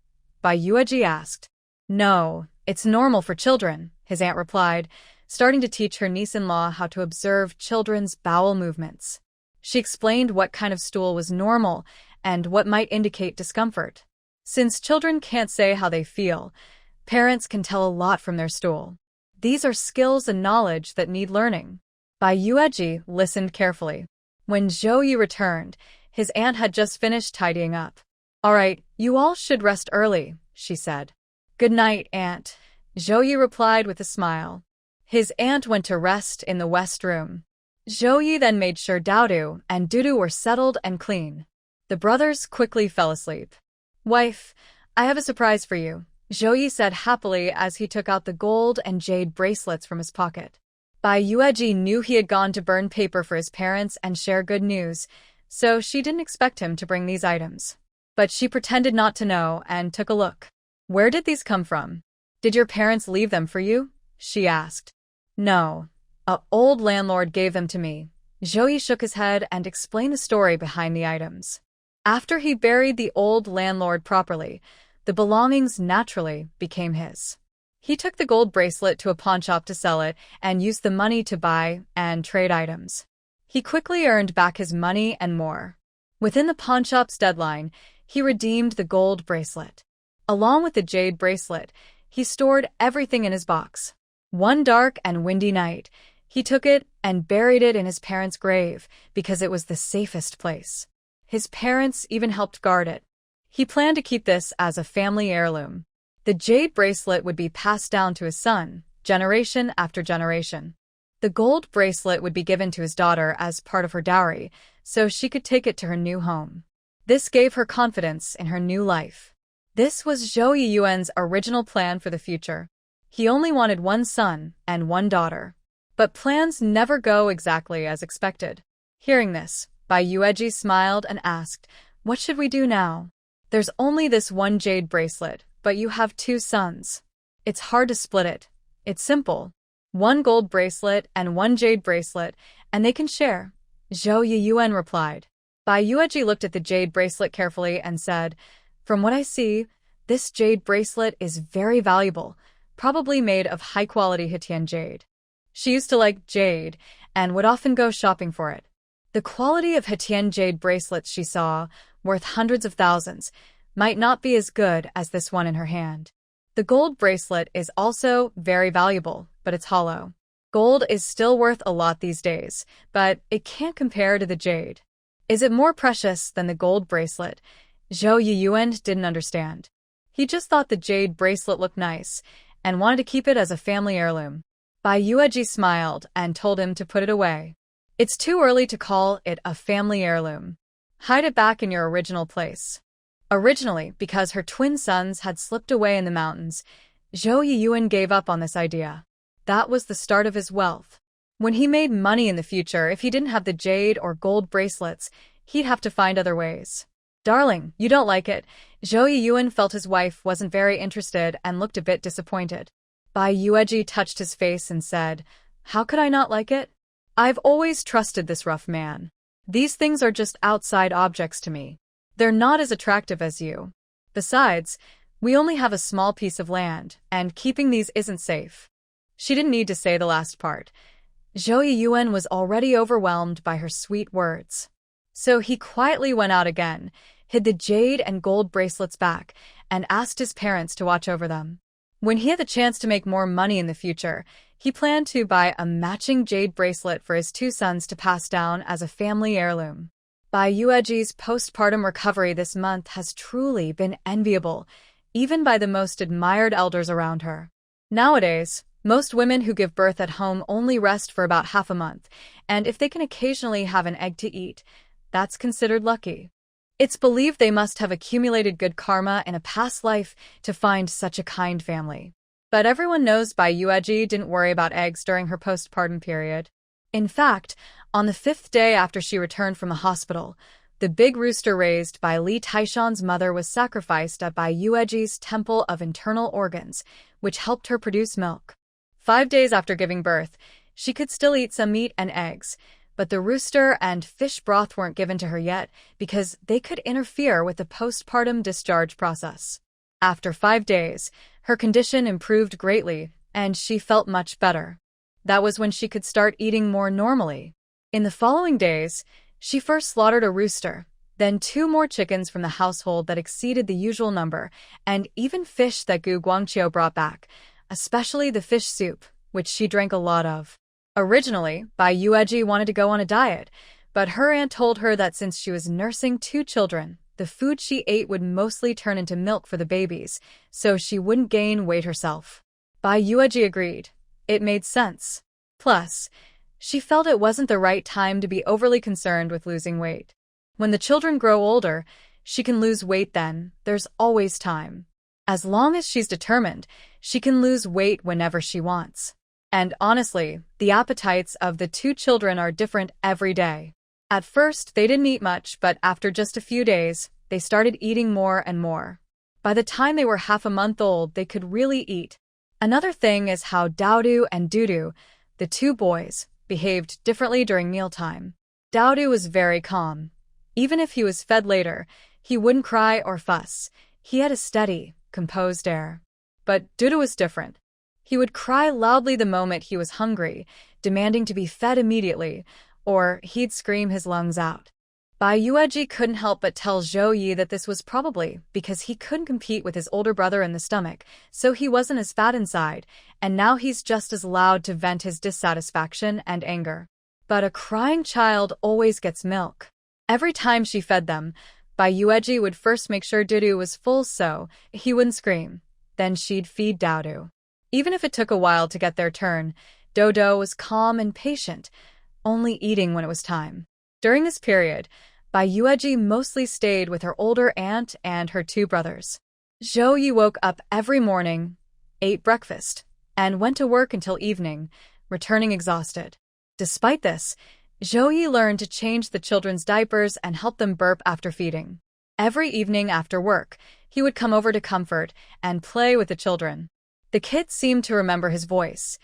Bai Yueji asked. "No, it's normal for children," his aunt replied, starting to teach her niece-in-law how to observe children's bowel movements. She explained what kind of stool was normal and what might indicate discomfort. Since children can't say how they feel, parents can tell a lot from their stool. These are skills and knowledge that need learning. Bai Yueji listened carefully. When Zhou Ye returned, his aunt had just finished tidying up. "All right, you all should rest early," she said. "Good night, Aunt," Zhou Ye replied with a smile. His aunt went to rest in the west room. Zhou Ye then made sure Daodu and Dudu were settled and clean. The brothers quickly fell asleep. "Wife, I have a surprise for you," Zhou Ye said happily as he took out the gold and jade bracelets from his pocket. Bai Yueji knew he had gone to burn paper for his parents and share good news, so she didn't expect him to bring these items. But she pretended not to know and took a look. "Where did these come from? Did your parents leave them for you?" she asked. "No. An old landlord gave them to me." Zhou Ye shook his head and explained the story behind the items. After he buried the old landlord properly, the belongings naturally became his. He took the gold bracelet to a pawnshop to sell it and used the money to buy and trade items. He quickly earned back his money and more. Within the pawnshop's deadline, he redeemed the gold bracelet. Along with the jade bracelet, he stored everything in his box. One dark and windy night, he took it and buried it in his parents' grave because it was the safest place. His parents even helped guard it. He planned to keep this as a family heirloom. The jade bracelet would be passed down to his son, generation after generation. The gold bracelet would be given to his daughter as part of her dowry, so she could take it to her new home. This gave her confidence in her new life. This was Zhou Yiyuan's original plan for the future. He only wanted one son and one daughter. But plans never go exactly as expected. Hearing this, Bai Yueji smiled and asked, "What should we do now? There's only this one jade bracelet, but you have 2 sons. It's hard to split it. It's simple. 1 gold bracelet and 1 jade bracelet, and they can share. Zhou Ye replied. Bai Yueji looked at the jade bracelet carefully and said, "From what I see, this jade bracelet is very valuable, probably made of high-quality Hetian jade." She used to like jade and would often go shopping for it. The quality of Hetian jade bracelets she saw, worth hundreds of thousands, might not be as good as this one in her hand. The gold bracelet is also very valuable, but it's hollow. Gold is still worth a lot these days, but it can't compare to the jade. Is it more precious than the gold bracelet? Zhou Yiyuan didn't understand. He just thought the jade bracelet looked nice and wanted to keep it as a family heirloom. Bai Yueji smiled and told him to put it away. It's too early to call it a family heirloom. Hide it back in your original place. Originally, because her twin sons had slipped away in the mountains, Zhou Yiyuan gave up on this idea. That was the start of his wealth. When he made money in the future, if he didn't have the jade or gold bracelets, he'd have to find other ways. Darling, you don't like it. Zhou Yiyuan felt his wife wasn't very interested and looked a bit disappointed. Bai Yueji touched his face and said, "How could I not like it? I've always trusted this rough man. These things are just outside objects to me. They're not as attractive as you. Besides, we only have a small piece of land, and keeping these isn't safe." She didn't need to say the last part. Zhou Yiyuan was already overwhelmed by her sweet words. So he quietly went out again, hid the jade and gold bracelets back, and asked his parents to watch over them. When he had the chance to make more money in the future, he planned to buy a matching jade bracelet for his 2 sons to pass down as a family heirloom. Bai Yueji's postpartum recovery this month has truly been enviable, even by the most admired elders around her. Nowadays, most women who give birth at home only rest for about half a month, and if they can occasionally have an egg to eat, that's considered lucky. It's believed they must have accumulated good karma in a past life to find such a kind family. But everyone knows Bai Yueji didn't worry about eggs during her postpartum period. In fact, on the 5th day after she returned from the hospital, the big rooster raised by Li Taishan's mother was sacrificed at Bai Yueji's Temple of Internal Organs, which helped her produce milk. 5 days after giving birth, she could still eat some meat and eggs, but the rooster and fish broth weren't given to her yet because they could interfere with the postpartum discharge process. After 5 days, her condition improved greatly, and she felt much better. That was when she could start eating more normally. In the following days, she first slaughtered a rooster, then 2 more chickens from the household that exceeded the usual number, and even fish that Gu Guangqiu brought back, especially the fish soup, which she drank a lot of. Originally, Bai Yueji wanted to go on a diet, but her aunt told her that since she was nursing 2 children, the food she ate would mostly turn into milk for the babies, so she wouldn't gain weight herself. Bai Yueji agreed. It made sense. Plus, she felt it wasn't the right time to be overly concerned with losing weight. When the children grow older, she can lose weight then, there's always time. As long as she's determined, she can lose weight whenever she wants. And honestly, the appetites of the 2 children are different every day. At first, they didn't eat much, but after just a few days, they started eating more and more. By the time they were half a month old, they could really eat. Another thing is how Daodu and Dudu, the 2 boys, behaved differently during mealtime. Daodu was very calm. Even if he was fed later, he wouldn't cry or fuss. He had a steady, composed air. But Dudu was different. He would cry loudly the moment he was hungry, demanding to be fed immediately, or he'd scream his lungs out. Bai Yueji couldn't help but tell Zhou Ye that this was probably because he couldn't compete with his older brother in the stomach, so he wasn't as fat inside, and now he's just as loud to vent his dissatisfaction and anger. But a crying child always gets milk. Every time she fed them, Bai Yueji would first make sure Dudu was full so he wouldn't scream. Then she'd feed Daodu. Even if it took a while to get their turn, Dodo was calm and patient, only eating when it was time. During this period, Bai Yueji mostly stayed with her older aunt and her 2 brothers. Zhou Ye woke up every morning, ate breakfast, and went to work until evening, returning exhausted. Despite this, Zhou Ye learned to change the children's diapers and help them burp after feeding. Every evening after work, he would come over to comfort and play with the children. The kids seemed to remember his voice.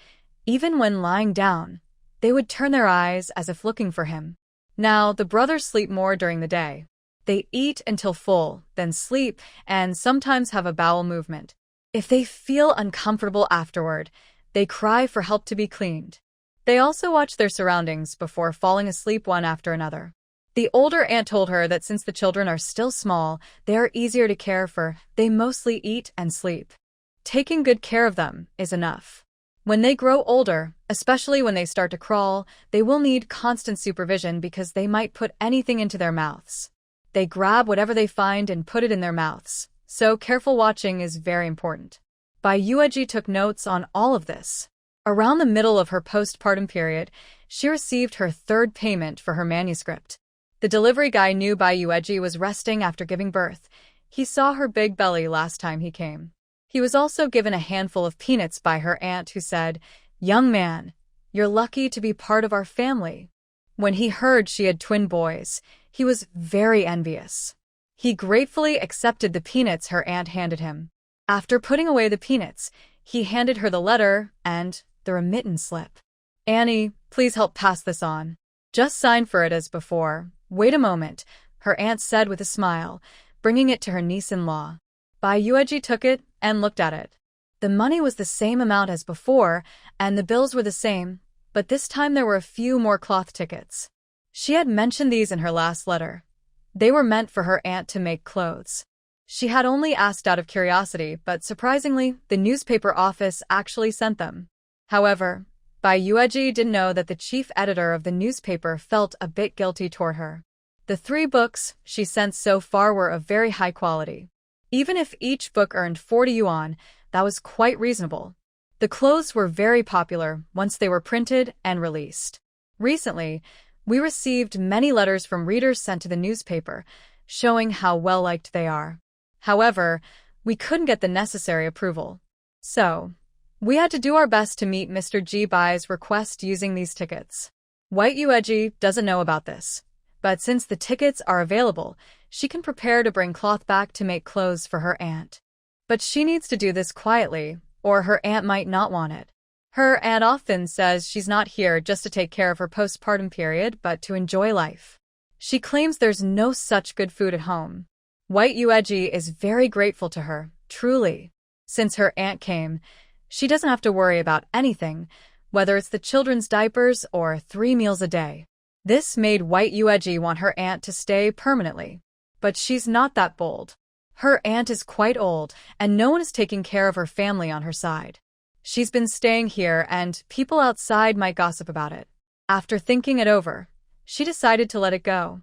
Even when lying down, they would turn their eyes as if looking for him. Now, the brothers sleep more during the day. They eat until full, then sleep, and sometimes have a bowel movement. If they feel uncomfortable afterward, they cry for help to be cleaned. They also watch their surroundings before falling asleep one after another. The older aunt told her that since the children are still small, they are easier to care for. They mostly eat and sleep. Taking good care of them is enough. When they grow older, especially when they start to crawl, they will need constant supervision because they might put anything into their mouths. They grab whatever they find and put it in their mouths, so careful watching is very important. Bai Yueji took notes on all of this. Around the middle of her postpartum period, she received her third payment for her manuscript. The delivery guy knew Bai Yueji was resting after giving birth. He saw her big belly last time he came. He was also given a handful of peanuts by her aunt who said, "Young man, you're lucky to be part of our family." When he heard she had twin boys, he was very envious. He gratefully accepted the peanuts her aunt handed him. After putting away the peanuts, he handed her the letter and the remittance slip. "Annie, please help pass this on. Just sign for it as before." "Wait a moment," her aunt said with a smile, bringing it to her niece-in-law. Bai Yueji took it and looked at it. The money was the same amount as before, and the bills were the same, but this time there were a few more cloth tickets. She had mentioned these in her last letter. They were meant for her aunt to make clothes. She had only asked out of curiosity, but surprisingly, the newspaper office actually sent them. However, Bai Yueji didn't know that the chief editor of the newspaper felt a bit guilty toward her. The 3 books she sent so far were of very high quality. Even if each book earned 40 yuan, that was quite reasonable. The clothes were very popular once they were printed and released. Recently, we received many letters from readers sent to the newspaper, showing how well-liked they are. However, we couldn't get the necessary approval. So, we had to do our best to meet Mr. Ji Bai's request using these tickets. White Yueji doesn't know about this, but since the tickets are available, she can prepare to bring cloth back to make clothes for her aunt. But she needs to do this quietly, or her aunt might not want it. Her aunt often says she's not here just to take care of her postpartum period, but to enjoy life. She claims there's no such good food at home. White Yueji is very grateful to her, truly. Since her aunt came, she doesn't have to worry about anything, whether it's the children's diapers or 3 meals a day. This made White Yueji want her aunt to stay permanently. But she's not that bold. Her aunt is quite old, and no one is taking care of her family on her side. She's been staying here, and people outside might gossip about it. After thinking it over, she decided to let it go.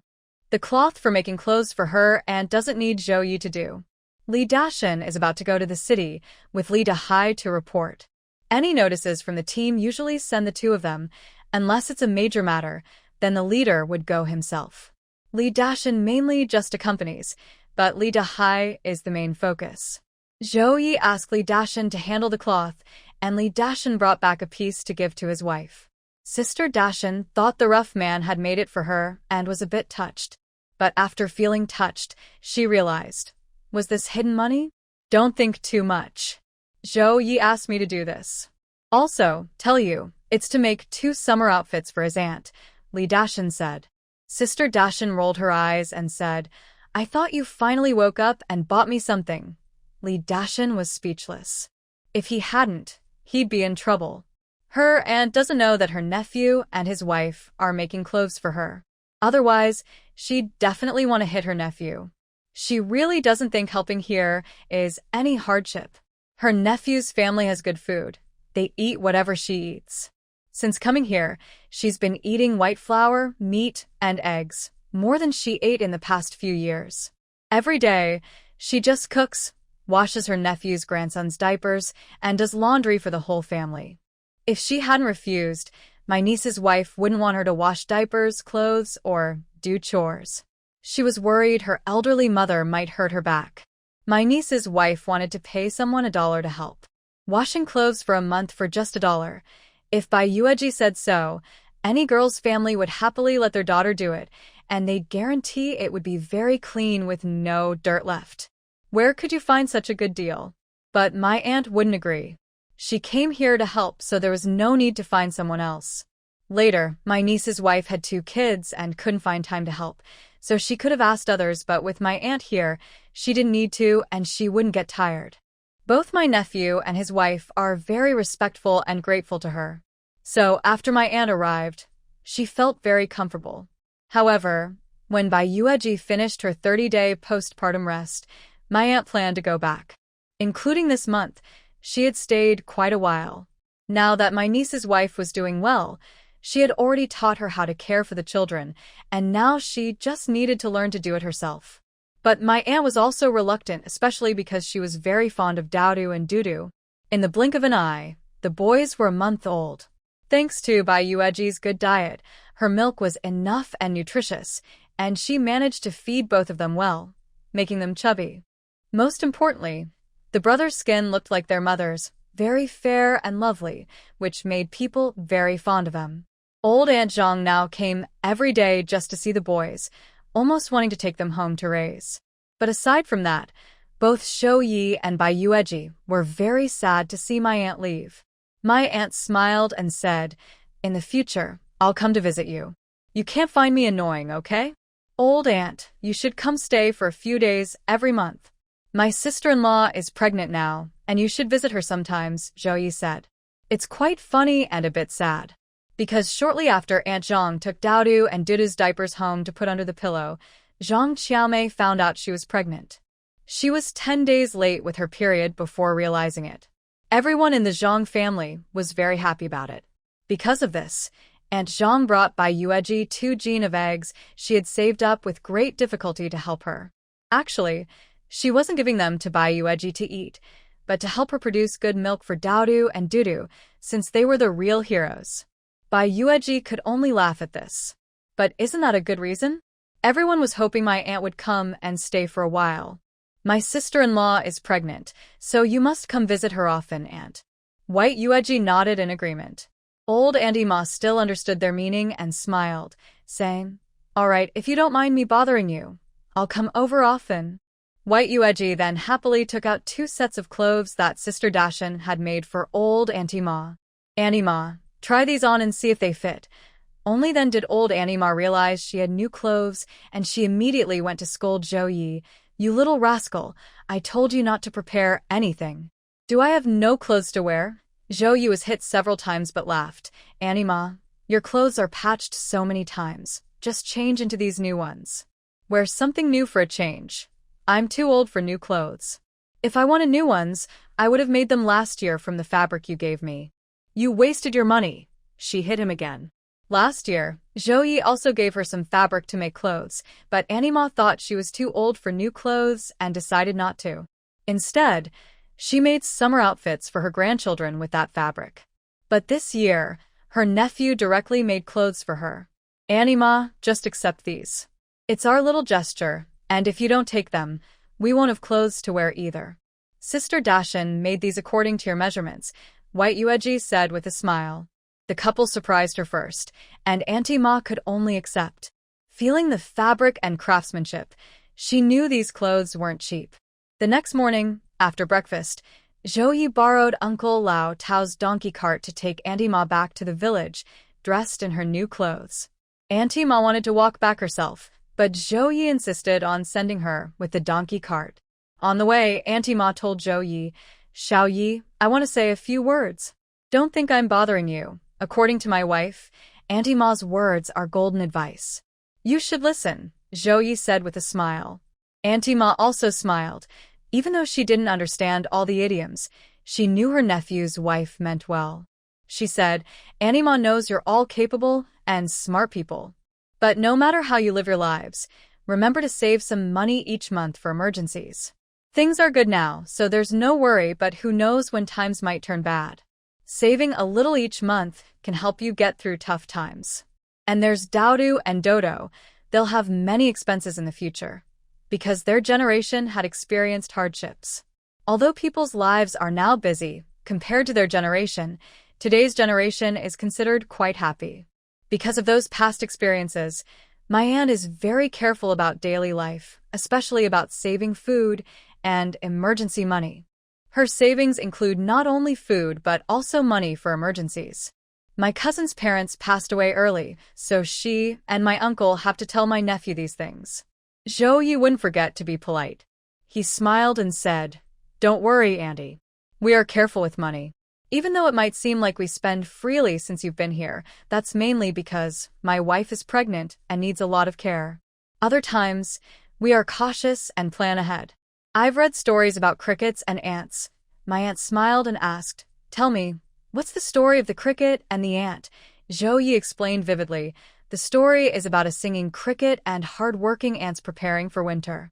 The cloth for making clothes for her aunt doesn't need Zhao Ye to do. Li Dashan is about to go to the city with Li Dahai to report. Any notices from the team usually send the 2 of them. Unless it's a major matter, then the leader would go himself. Li Dashan mainly just accompanies, but Li Dahai is the main focus. Zhao Ye asked Li Dashan to handle the cloth, and Li Dashan brought back a piece to give to his wife. Sister Dashan thought the rough man had made it for her and was a bit touched. But after feeling touched, she realized, was this hidden money? Don't think too much. Zhao Ye asked me to do this. Also, tell you, it's to make 2 summer outfits for his aunt, Li Dashan said. Sister Dashan rolled her eyes and said, "I thought you finally woke up and bought me something." Li Dashan was speechless. If he hadn't, he'd be in trouble. Her aunt doesn't know that her nephew and his wife are making clothes for her. Otherwise, she'd definitely want to hit her nephew. She really doesn't think helping here is any hardship. Her nephew's family has good food. They eat whatever she eats. Since coming here, she's been eating white flour, meat, and eggs, more than she ate in the past few years. Every day, she just cooks, washes her nephew's grandson's diapers, and does laundry for the whole family. If she hadn't refused, my niece's wife wouldn't want her to wash diapers, clothes, or do chores. She was worried her elderly mother might hurt her back. My niece's wife wanted to pay someone $1 to help. Washing clothes for a month for just $1. If Bai Yueji said so, any girl's family would happily let their daughter do it, and they'd guarantee it would be very clean with no dirt left. Where could you find such a good deal? But my aunt wouldn't agree. She came here to help, so there was no need to find someone else. Later, my niece's wife had 2 kids and couldn't find time to help, so she could have asked others, but with my aunt here, she didn't need to and she wouldn't get tired. Both my nephew and his wife are very respectful and grateful to her. So, after my aunt arrived, she felt very comfortable. However, when Bai Yueji finished her 30-day postpartum rest, my aunt planned to go back. Including this month, she had stayed quite a while. Now that my niece's wife was doing well, she had already taught her how to care for the children, and now she just needed to learn to do it herself. But my aunt was also reluctant, especially because she was very fond of Daodu and Dudu. In the blink of an eye, the boys were a month old. Thanks to Bai Yueji's good diet, her milk was enough and nutritious, and she managed to feed both of them well, making them chubby. Most importantly, the brothers' skin looked like their mother's, very fair and lovely, which made people very fond of them. Old Aunt Zhang now came every day just to see the boys, almost wanting to take them home to raise. But aside from that, both Zhao Ye and Bai Yueji were very sad to see my aunt leave. My aunt smiled and said, "In the future, I'll come to visit you. You can't find me annoying, okay? Old aunt, you should come stay for a few days every month. My sister-in-law is pregnant now, and you should visit her sometimes," Zhao Ye said. It's quite funny and a bit sad. Because shortly after Aunt Zhang took Daodu and Dudu's diapers home to put under the pillow, Zhang Qiaomei found out she was pregnant. She was 10 days late with her period before realizing it. Everyone in the Zhang family was very happy about it. Because of this, Aunt Zhang brought Bai Yueji 2 jean of eggs she had saved up with great difficulty to help her. Actually, she wasn't giving them to Bai Yueji to eat, but to help her produce good milk for Daodu and Dudu, since they were the real heroes. Bai Yueji could only laugh at this. But isn't that a good reason? Everyone was hoping my aunt would come and stay for a while. My sister-in-law is pregnant, so you must come visit her often, aunt. White Yueji nodded in agreement. Old Auntie Ma still understood their meaning and smiled, saying, "All right, if you don't mind me bothering you, I'll come over often." White Yueji then happily took out 2 sets of clothes that Sister Dashan had made for old Auntie Ma. "Auntie Ma, try these on and see if they fit." Only then did old Auntie Ma realize she had new clothes, and she immediately went to scold Zhao Ye. "You little rascal, I told you not to prepare anything. Do I have no clothes to wear?" Zhao Ye was hit several times but laughed. "Auntie Ma, your clothes are patched so many times. Just change into these new ones. Wear something new for a change. I'm too old for new clothes. If I wanted new ones, I would have made them last year from the fabric you gave me. You wasted your money." She hit him again. Last year, Zhao Ye also gave her some fabric to make clothes, but Auntie Ma thought she was too old for new clothes and decided not to. Instead, she made summer outfits for her grandchildren with that fabric. But this year, her nephew directly made clothes for her. "Auntie Ma, just accept these. It's our little gesture, and if you don't take them, we won't have clothes to wear either." "Sister Dashan made these according to your measurements," White Yueji said with a smile. The couple surprised her first, and Auntie Ma could only accept. Feeling the fabric and craftsmanship, she knew these clothes weren't cheap. The next morning, after breakfast, Zhao Ye borrowed Uncle Lao Tao's donkey cart to take Auntie Ma back to the village, dressed in her new clothes. Auntie Ma wanted to walk back herself, but Zhao Ye insisted on sending her with the donkey cart. On the way, Auntie Ma told Zhao Ye, "Xiao Yi, I want to say a few words. Don't think I'm bothering you. According to my wife, Auntie Ma's words are golden advice. You should listen," Zhao Yi said with a smile. Auntie Ma also smiled. Even though she didn't understand all the idioms, she knew her nephew's wife meant well. She said, "Auntie Ma knows you're all capable and smart people. But no matter how you live your lives, remember to save some money each month for emergencies. Things are good now, so there's no worry, but who knows when times might turn bad. Saving a little each month can help you get through tough times. And there's Daodu and Dodo. They'll have many expenses in the future, because their generation had experienced hardships. Although people's lives are now busy, compared to their generation, today's generation is considered quite happy. Because of those past experiences, my aunt is very careful about daily life, especially about saving food and emergency money. Her savings include not only food but also money for emergencies. My cousin's parents passed away early, so she and my uncle have to tell my nephew these things. Zhao Ye wouldn't forget to be polite. He smiled and said, "Don't worry, Andy. We are careful with money. Even though it might seem like we spend freely since you've been here, that's mainly because my wife is pregnant and needs a lot of care. Other times, we are cautious and plan ahead." I've read stories about crickets and ants. My aunt smiled and asked, "Tell me, what's the story of the cricket and the ant?" Zhao Ye explained vividly. The story is about a singing cricket and hard-working ants preparing for winter.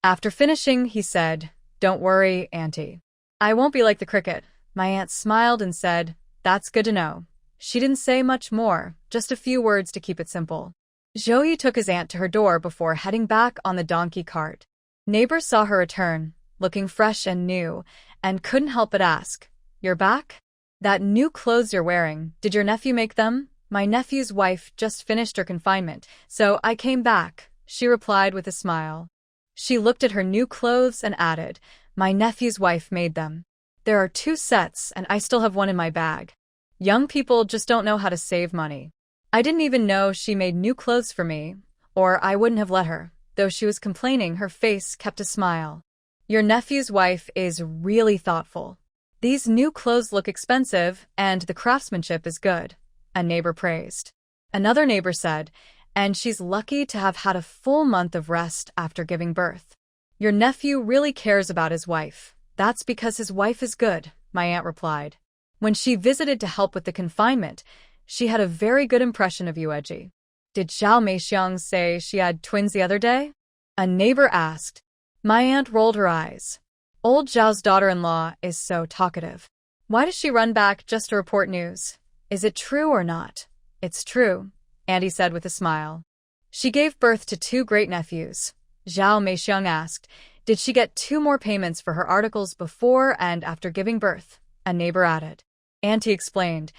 After finishing, he said, "Don't worry, Auntie. I won't be like the cricket." My aunt smiled and said, "That's good to know." She didn't say much more, just a few words to keep it simple. Zhao Ye took his aunt to her door before heading back on the donkey cart. Neighbors saw her return, looking fresh and new, and couldn't help but ask, "You're back? That new clothes you're wearing, did your nephew make them?" "My nephew's wife just finished her confinement, so I came back," she replied with a smile. She looked at her new clothes and added, "My nephew's wife made them. There are 2 sets and I still have one in my bag. Young people just don't know how to save money. I didn't even know she made new clothes for me, or I wouldn't have let her." Though she was complaining, her face kept a smile. "Your nephew's wife is really thoughtful. These new clothes look expensive, and the craftsmanship is good," a neighbor praised. Another neighbor said, "And she's lucky to have had a full month of rest after giving birth. Your nephew really cares about his wife. That's because his wife is good," my aunt replied. "When she visited to help with the confinement, she had a very good impression of you, Edgy." "Did Zhao Meixiang say she had twins the other day?" a neighbor asked. My aunt rolled her eyes. "Old Zhao's daughter-in-law is so talkative. Why does she run back just to report news? Is it true or not?" "It's true," Andy said with a smile. "She gave birth to 2 great-nephews." Zhao Meixiang asked, "Did she get 2 more payments for her articles before and after giving birth?" a neighbor added. Auntie explained,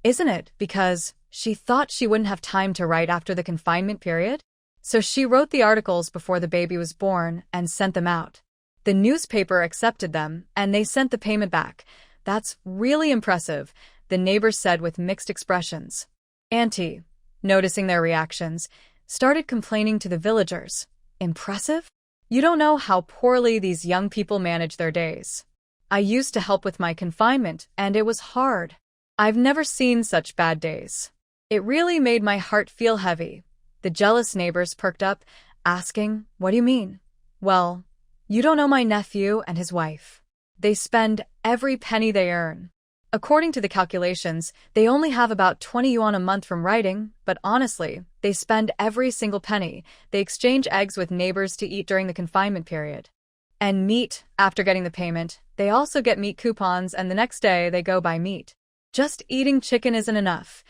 "Isn't it because she thought she wouldn't have time to write after the confinement period? So she wrote the articles before the baby was born and sent them out. The newspaper accepted them, and they sent the payment back. That's really impressive," the neighbors said with mixed expressions. Auntie, noticing their reactions, started complaining to the villagers. "Impressive? You don't know how poorly these young people manage their days. I used to help with my confinement, and it was hard. I've never seen such bad days." It really made my heart feel heavy. The jealous neighbors perked up, asking, "What do you mean?" "Well, you don't know my nephew and his wife. They spend every penny they earn. According to the calculations, they only have about 20 yuan a month from writing, but honestly, they spend every single penny. They exchange eggs with neighbors to eat during the confinement period. And meat, after getting the payment. They also get meat coupons, and the next day they go buy meat. Just eating chicken isn't enough.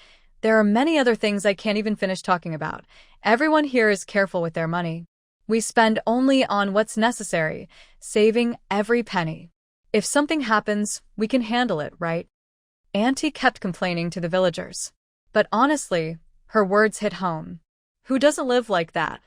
There are many other things I can't even finish talking about. Everyone here is careful with their money. We spend only on what's necessary, saving every penny. If something happens, we can handle it, right?" Auntie kept complaining to the villagers. But honestly, her words hit home. Who doesn't live like that?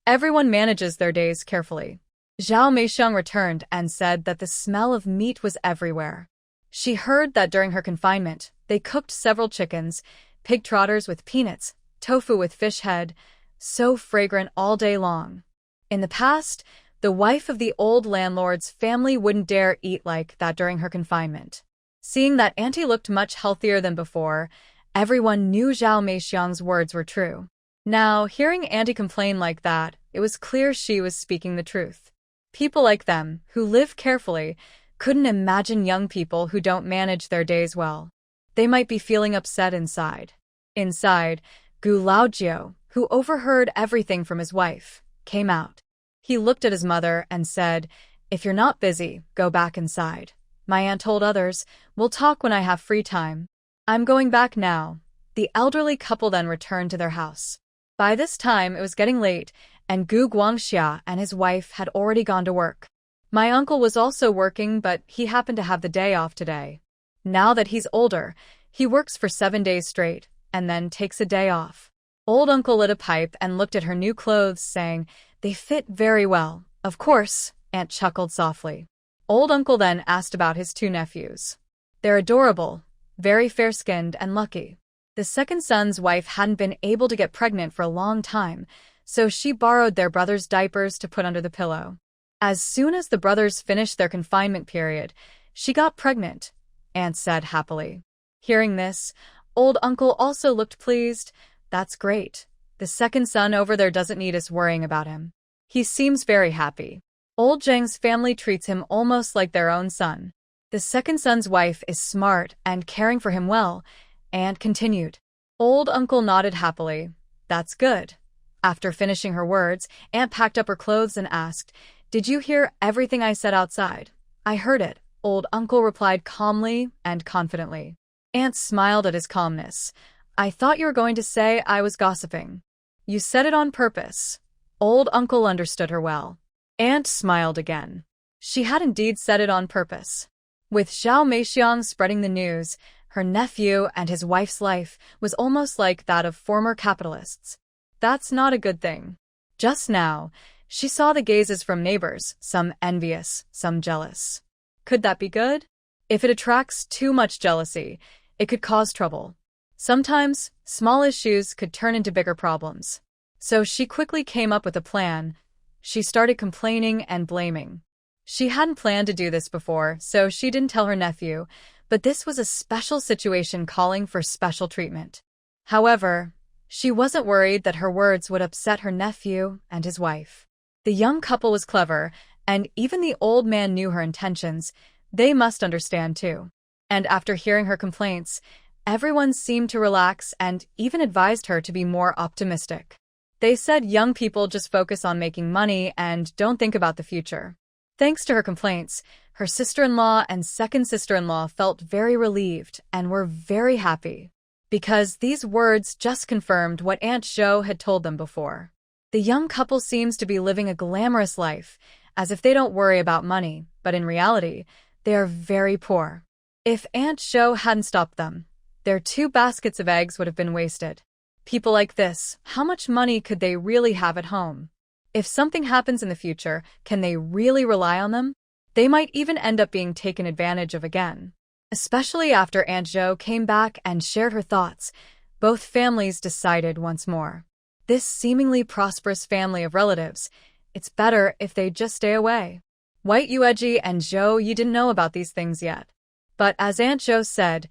Everyone manages their days carefully. Zhao Meixiang returned and said that the smell of meat was everywhere. She heard that during her confinement, they cooked several chickens, pig trotters with peanuts, tofu with fish head, so fragrant all day long. In the past, the wife of the old landlord's family wouldn't dare eat like that during her confinement. Seeing that Auntie looked much healthier than before, everyone knew Zhao Meixiang's words were true. Now, hearing Auntie complain like that, it was clear she was speaking the truth. People like them, who live carefully, couldn't imagine young people who don't manage their days well. They might be feeling upset inside. Inside, Gu Laojiu, who overheard everything from his wife, came out. He looked at his mother and said, "If you're not busy, go back inside." My aunt told others, "We'll talk when I have free time. I'm going back now." The elderly couple then returned to their house. By this time, it was getting late, and Gu Guangxia and his wife had already gone to work. My uncle was also working, but he happened to have the day off today. Now that he's older, he works for 7 days straight, and then takes a day off. Old uncle lit a pipe and looked at her new clothes, saying, "They fit very well." "Of course," Aunt chuckled softly. Old uncle then asked about his two nephews. They're adorable, very fair-skinned and lucky. The second son's wife hadn't been able to get pregnant for a long time, so she borrowed their brother's diapers to put under the pillow. As soon as the brothers finished their confinement period, she got pregnant, Aunt said happily. Hearing this, old uncle also looked pleased. That's great. The second son over there doesn't need us worrying about him. He seems very happy. Old Zhang's family treats him almost like their own son. The second son's wife is smart and caring for him well, Aunt continued. Old uncle nodded happily. That's good. After finishing her words, Aunt packed up her clothes and asked, Did you hear everything I said outside? I heard it, old uncle replied calmly and confidently. Aunt smiled at his calmness. I thought you were going to say I was gossiping. You said it on purpose. Old uncle understood her well. Aunt smiled again. She had indeed said it on purpose. With Zhao Meixiang spreading the news, her nephew and his wife's life was almost like that of former capitalists. That's not a good thing. Just now, she saw the gazes from neighbors, some envious, some jealous. Could that be good? If it attracts too much jealousy, it could cause trouble. Sometimes, small issues could turn into bigger problems. So she quickly came up with a plan. She started complaining and blaming. She hadn't planned to do this before, so she didn't tell her nephew, but this was a special situation calling for special treatment. However, she wasn't worried that her words would upset her nephew and his wife. The young couple was clever, and even the old man knew her intentions. They must understand too. And after hearing her complaints, everyone seemed to relax and even advised her to be more optimistic. They said young people just focus on making money and don't think about the future. Thanks to her complaints, her sister-in-law and second sister-in-law felt very relieved and were very happy, because these words just confirmed what Aunt Zhou had told them before. The young couple seems to be living a glamorous life, as if they don't worry about money, but in reality, they are very poor. If Aunt Zhou hadn't stopped them, their 2 baskets of eggs would have been wasted. People like this, how much money could they really have at home? If something happens in the future, can they really rely on them? They might even end up being taken advantage of again. Especially after Aunt Zhou came back and shared her thoughts, both families decided once more. This seemingly prosperous family of relatives, it's better if they just stay away. White Yueji and Zhou Ye didn't know about these things yet. But as Aunt Zhou said,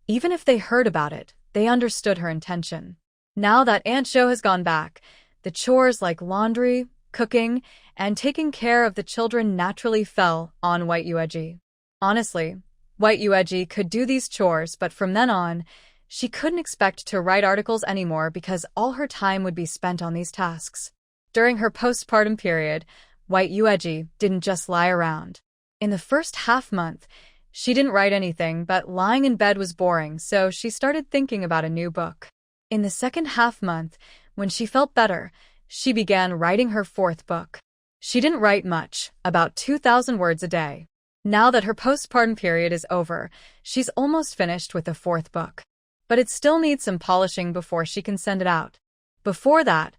even if they heard about it, they understood her intention. Now that Aunt Zhou has gone back, the chores like laundry, cooking, and taking care of the children naturally fell on White Yueji. Honestly, White Yueji could do these chores, but from then on, she couldn't expect to write articles anymore because all her time would be spent on these tasks. During her postpartum period, White Yueji didn't just lie around. In the first half-month, she didn't write anything, but lying in bed was boring, so she started thinking about a new book. In the second half-month, when she felt better, she began writing her 4th book. She didn't write much, about 2,000 words a day. Now that her postpartum period is over, she's almost finished with the 4th book. But it still needs some polishing before she can send it out. Before that,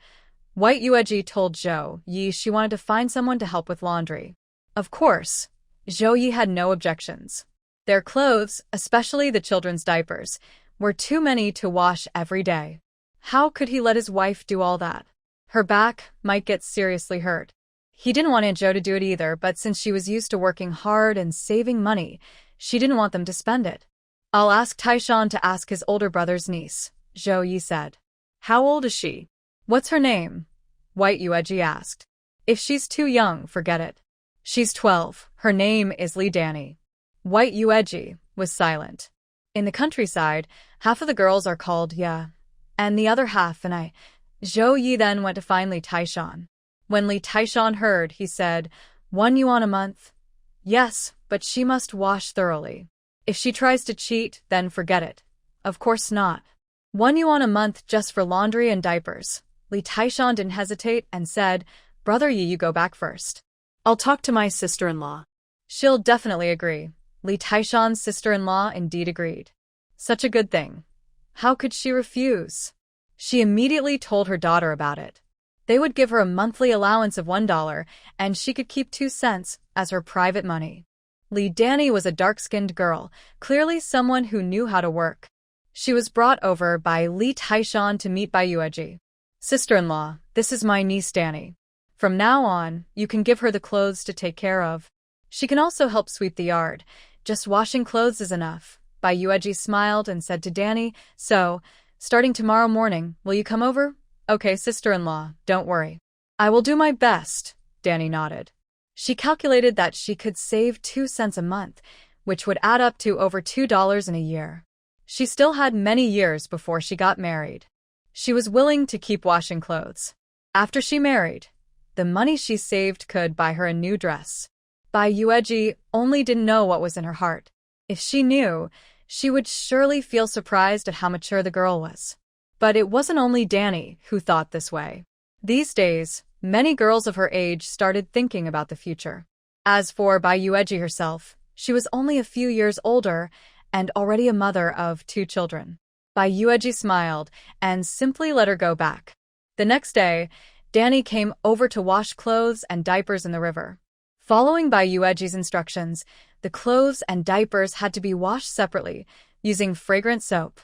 White Yueji told Zhou Ye she wanted to find someone to help with laundry. Of course, Zhou Ye had no objections. Their clothes, especially the children's diapers, were too many to wash every day. How could he let his wife do all that? Her back might get seriously hurt. He didn't want Aunt Zhou to do it either, but since she was used to working hard and saving money, she didn't want them to spend it. I'll ask Taishan to ask his older brother's niece, Zhou Ye said. How old is she? What's her name? White Yueji asked. If she's too young, forget it. She's 12. Her name is Li Danny. White Yueji was silent. In the countryside, half of the girls are called Ya, and the other half and I. Zhou Ye then went to find Li Taishan. When Li Taishan heard, he said, 1 yuan a month? Yes, but she must wash thoroughly. If she tries to cheat, then forget it. Of course not. 1 yuan a month just for laundry and diapers. Li Taishan didn't hesitate and said, Brother Ye, you go back first. I'll talk to my sister-in-law. She'll definitely agree. Li Taishan's sister-in-law indeed agreed. Such a good thing. How could she refuse? She immediately told her daughter about it. They would give her a monthly allowance of $1, and she could keep 2 cents as her private money. Li Danny was a dark-skinned girl, clearly someone who knew how to work. She was brought over by Li Taishan to meet Bai Yueji. Sister-in-law, this is my niece Danny. From now on, you can give her the clothes to take care of. She can also help sweep the yard. Just washing clothes is enough. Bai Yueji smiled and said to Danny, so, starting tomorrow morning, will you come over? Okay, sister-in-law, don't worry. I will do my best, Danny nodded. She calculated that she could save 2 cents a month, which would add up to over $2 in a year. She still had many years before she got married. She was willing to keep washing clothes. After she married, the money she saved could buy her a new dress. Bai Yueji only didn't know what was in her heart. If she knew, she would surely feel surprised at how mature the girl was. But it wasn't only Danny who thought this way. These days, many girls of her age started thinking about the future. As for Bai Yueji herself, she was only a few years older and already a mother of 2 children. Bai Yueji smiled and simply let her go back. The next day, Danny came over to wash clothes and diapers in the river. Following Bai Yueji's instructions, the clothes and diapers had to be washed separately, using fragrant soap.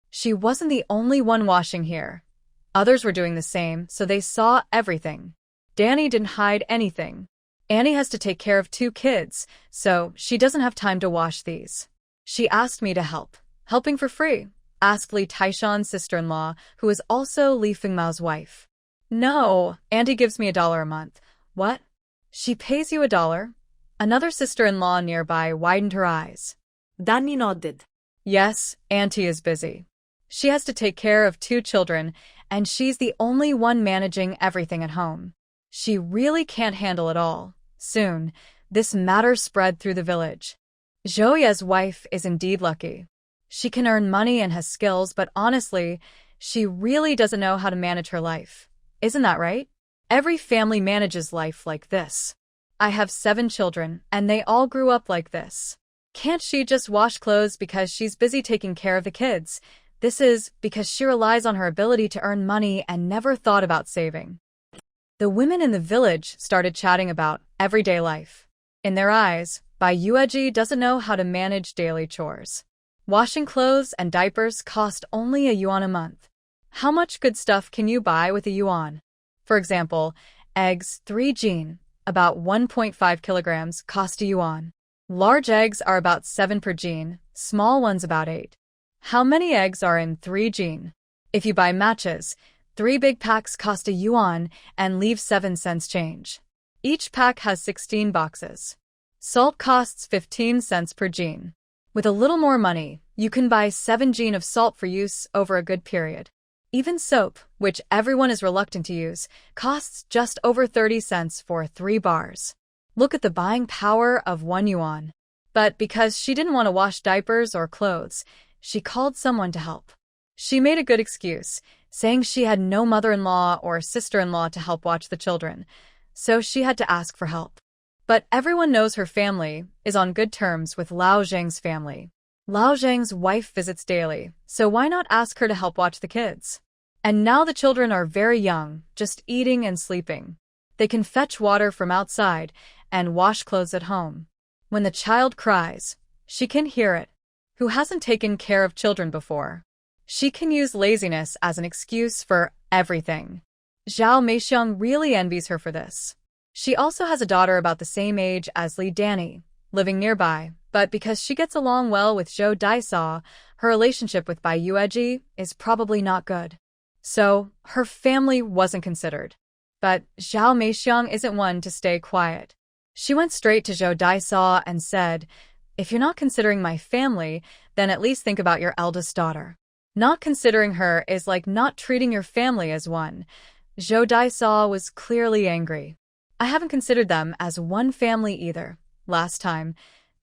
She wasn't the only one washing here. Others were doing the same, so they saw everything. Danny didn't hide anything. Annie has to take care of 2 kids, so she doesn't have time to wash these. She asked me to help. Helping for free, asked Li Taishan's sister-in-law, who is also Li Fengmao's wife. No, Auntie gives me $1 a month. What? She pays you $1? Another sister-in-law nearby widened her eyes. Danny nodded. Yes, Auntie is busy. She has to take care of 2 children, and she's the only one managing everything at home. She really can't handle it all. Soon, this matter spread through the village. Zhao Ye's wife is indeed lucky. She can earn money and has skills, but honestly, she really doesn't know how to manage her life. Isn't that right? Every family manages life like this. I have 7 children, and they all grew up like this. Can't she just wash clothes because she's busy taking care of the kids? This is because she relies on her ability to earn money and never thought about saving. The women in the village started chatting about everyday life. In their eyes, Bai Yueji doesn't know how to manage daily chores. Washing clothes and diapers cost only a yuan a month. How much good stuff can you buy with a yuan? For example, eggs, 3 jin, about 1.5 kilograms, cost a yuan. Large eggs are about 7 per jin, small ones about 8. How many eggs are in 3 jin? If you buy matches, 3 big packs cost a yuan and leave 7 cents change. Each pack has 16 boxes. Salt costs 15 cents per jin. With a little more money, you can buy 7 jin of salt for use over a good period. Even soap, which everyone is reluctant to use, costs just over 30 cents for 3 bars. Look at the buying power of 1 yuan. But because she didn't want to wash diapers or clothes, she called someone to help. She made a good excuse, saying she had no mother-in-law or sister-in-law to help watch the children, so she had to ask for help. But everyone knows her family is on good terms with Lao Zheng's family. Lao Zheng's wife visits daily, so why not ask her to help watch the kids? And now the children are very young, just eating and sleeping. They can fetch water from outside and wash clothes at home. When the child cries, she can hear it. Who hasn't taken care of children before? She can use laziness as an excuse for everything. Zhao Meixiang really envies her for this. She also has a daughter about the same age as Li Danny, living nearby, but because she gets along well with Zhou Daisa, her relationship with Bai Yueji is probably not good. So, her family wasn't considered. But Zhao Meixiang isn't one to stay quiet. She went straight to Zhou Daisa and said, "If you're not considering my family, then at least think about your eldest daughter. Not considering her is like not treating your family as one." Zhou Daisa was clearly angry. "I haven't considered them as one family either. Last time,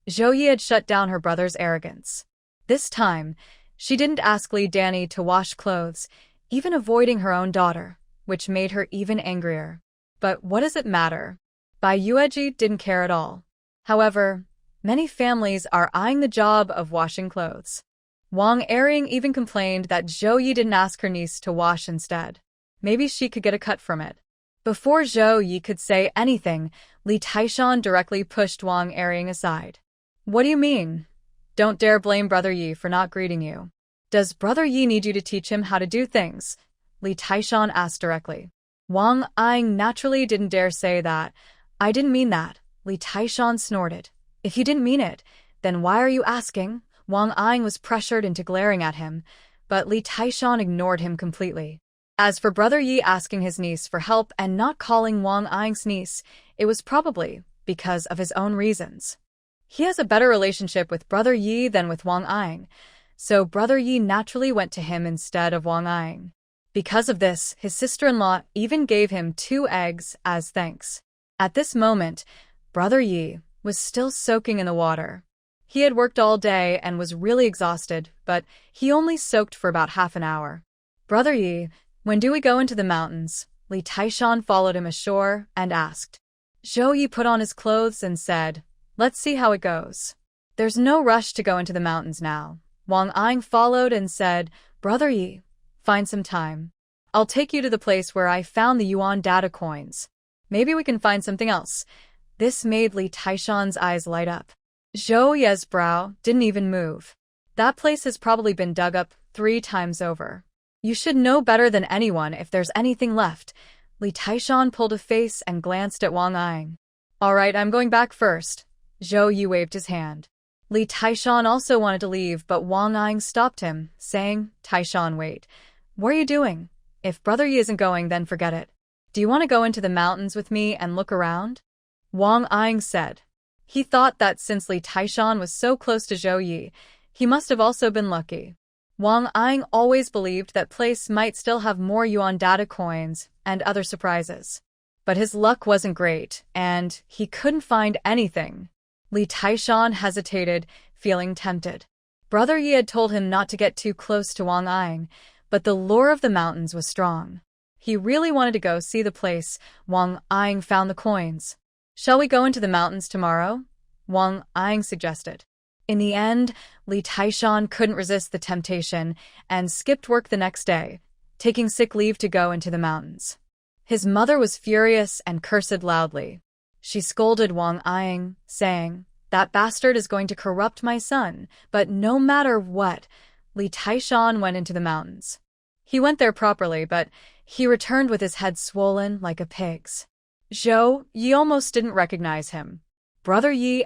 Zhou Ye had shut down her brother's arrogance. This time, she didn't ask Li Danny to wash clothes, even avoiding her own daughter, which made her even angrier. But what does it matter? Bai Yueji didn't care at all. However, many families are eyeing the job of washing clothes. Wang Erring even complained that Zhou Yi didn't ask her niece to wash instead. Maybe she could get a cut from it. Before Zhou Yi could say anything, Li Taishan directly pushed Wang Erring aside. What do you mean? Don't dare blame Brother Yi for not greeting you. Does Brother Yi need you to teach him how to do things? Li Taishan asked directly. Wang Ying naturally didn't dare say that. I didn't mean that, Li Taishan snorted. If you didn't mean it, then why are you asking? Wang Ying was pressured into glaring at him, but Li Taishan ignored him completely. As for Brother Yi asking his niece for help and not calling Wang Ying's niece, it was probably because of his own reasons. He has a better relationship with Brother Yi than with Wang Ying, so Brother Yi naturally went to him instead of Wang Ying. Because of this, his sister-in-law even gave him 2 eggs as thanks. At this moment, Brother Yi was still soaking in the water. He had worked all day and was really exhausted, but he only soaked for about half an hour. Brother Yi, when do we go into the mountains? Li Taishan followed him ashore and asked. Zhao Ye put on his clothes and said, let's see how it goes. There's no rush to go into the mountains now. Wang Ying followed and said, Brother Yi, find some time. I'll take you to the place where I found the yuan data coins. Maybe we can find something else. This made Li Taishan's eyes light up. Zhao Ye's brow didn't even move. That place has probably been dug up 3 times over. You should know better than anyone if there's anything left. Li Taishan pulled a face and glanced at Wang Ying. All right, I'm going back first. Zhao Ye waved his hand. Li Taishan also wanted to leave, but Wang Ying stopped him, saying, Taishan, wait. What are you doing? If Brother Yi isn't going, then forget it. Do you want to go into the mountains with me and look around? Wang Ying said. He thought that since Li Taishan was so close to Zhao Ye, he must have also been lucky. Wang Ying always believed that place might still have more yuan data coins and other surprises. But his luck wasn't great, and he couldn't find anything. Li Taishan hesitated, feeling tempted. Brother Yi had told him not to get too close to Wang Ying, but the lure of the mountains was strong. He really wanted to go see the place Wang Ying found the coins. Shall we go into the mountains tomorrow? Wang Ying suggested. In the end, Li Taishan couldn't resist the temptation and skipped work the next day, taking sick leave to go into the mountains. His mother was furious and cursed loudly. She scolded Wang Ying, saying, that bastard is going to corrupt my son, but no matter what, Li Taishan went into the mountains. He went there properly, but he returned with his head swollen like a pig's. Zhao Ye almost didn't recognize him. Brother Yi,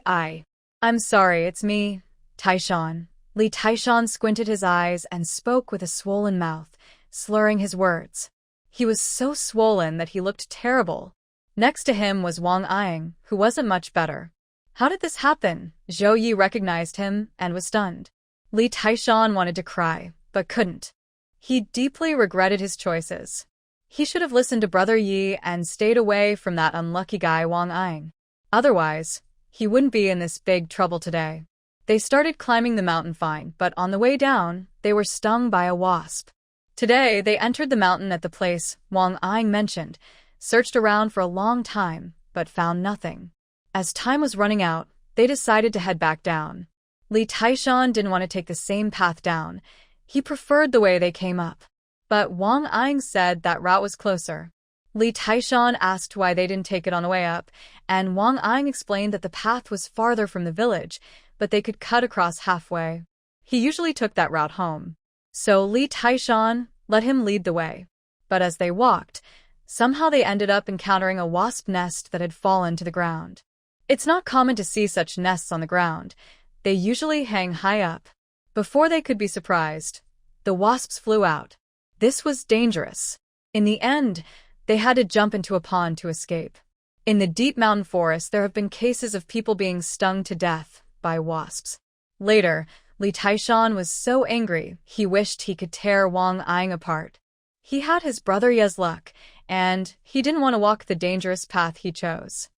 I'm sorry, it's me, Taishan. Li Taishan squinted his eyes and spoke with a swollen mouth, slurring his words. He was so swollen that he looked terrible. Next to him was Wang Ying, who wasn't much better. How did this happen? Zhao Ye recognized him and was stunned. Li Taishan wanted to cry, but couldn't. He deeply regretted his choices. He should have listened to Brother Yi and stayed away from that unlucky guy Wang Ying. Otherwise, he wouldn't be in this big trouble today. They started climbing the mountain fine, but on the way down, they were stung by a wasp. Today, they entered the mountain at the place Wang Ying mentioned, searched around for a long time, but found nothing. As time was running out, they decided to head back down. Li Taishan didn't want to take the same path down. He preferred the way they came up. But Wang Ying said that route was closer. Li Taishan asked why they didn't take it on the way up, and Wang Ying explained that the path was farther from the village, but they could cut across halfway. He usually took that route home. So Li Taishan let him lead the way. But as they walked, somehow they ended up encountering a wasp nest that had fallen to the ground. It's not common to see such nests on the ground. They usually hang high up. Before they could be surprised, the wasps flew out. This was dangerous. In the end, they had to jump into a pond to escape. In the deep mountain forest, there have been cases of people being stung to death by wasps. Later, Li Taishan was so angry he wished he could tear Wang Ying apart. He had his brother Ye's luck, and he didn't want to walk the dangerous path he chose.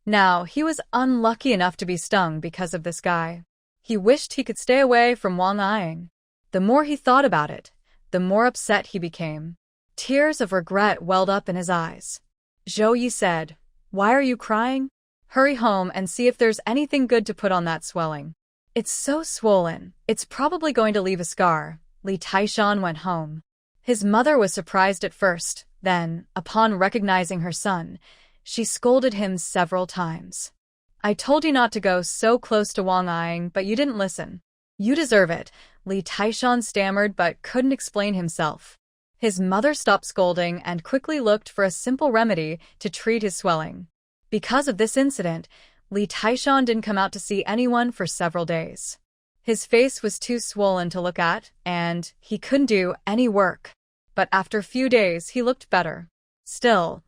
Now, he was unlucky enough to be stung because of this guy. He wished he could stay away from Wang Ying. The more he thought about it, the more upset he became. Tears of regret welled up in his eyes. Zhao Ye said, "Why are you crying? Hurry home and see if there's anything good to put on that swelling. It's so swollen, it's probably going to leave a scar." Li Taishan went home. His mother was surprised at first, then, upon recognizing her son, she scolded him several times. I told you not to go so close to Wang Ying, but you didn't listen. You deserve it, Li Taishan stammered but couldn't explain himself. His mother stopped scolding and quickly looked for a simple remedy to treat his swelling. Because of this incident, Li Taishan didn't come out to see anyone for several days. His face was too swollen to look at, and he couldn't do any work. But after a few days, he looked better. Still,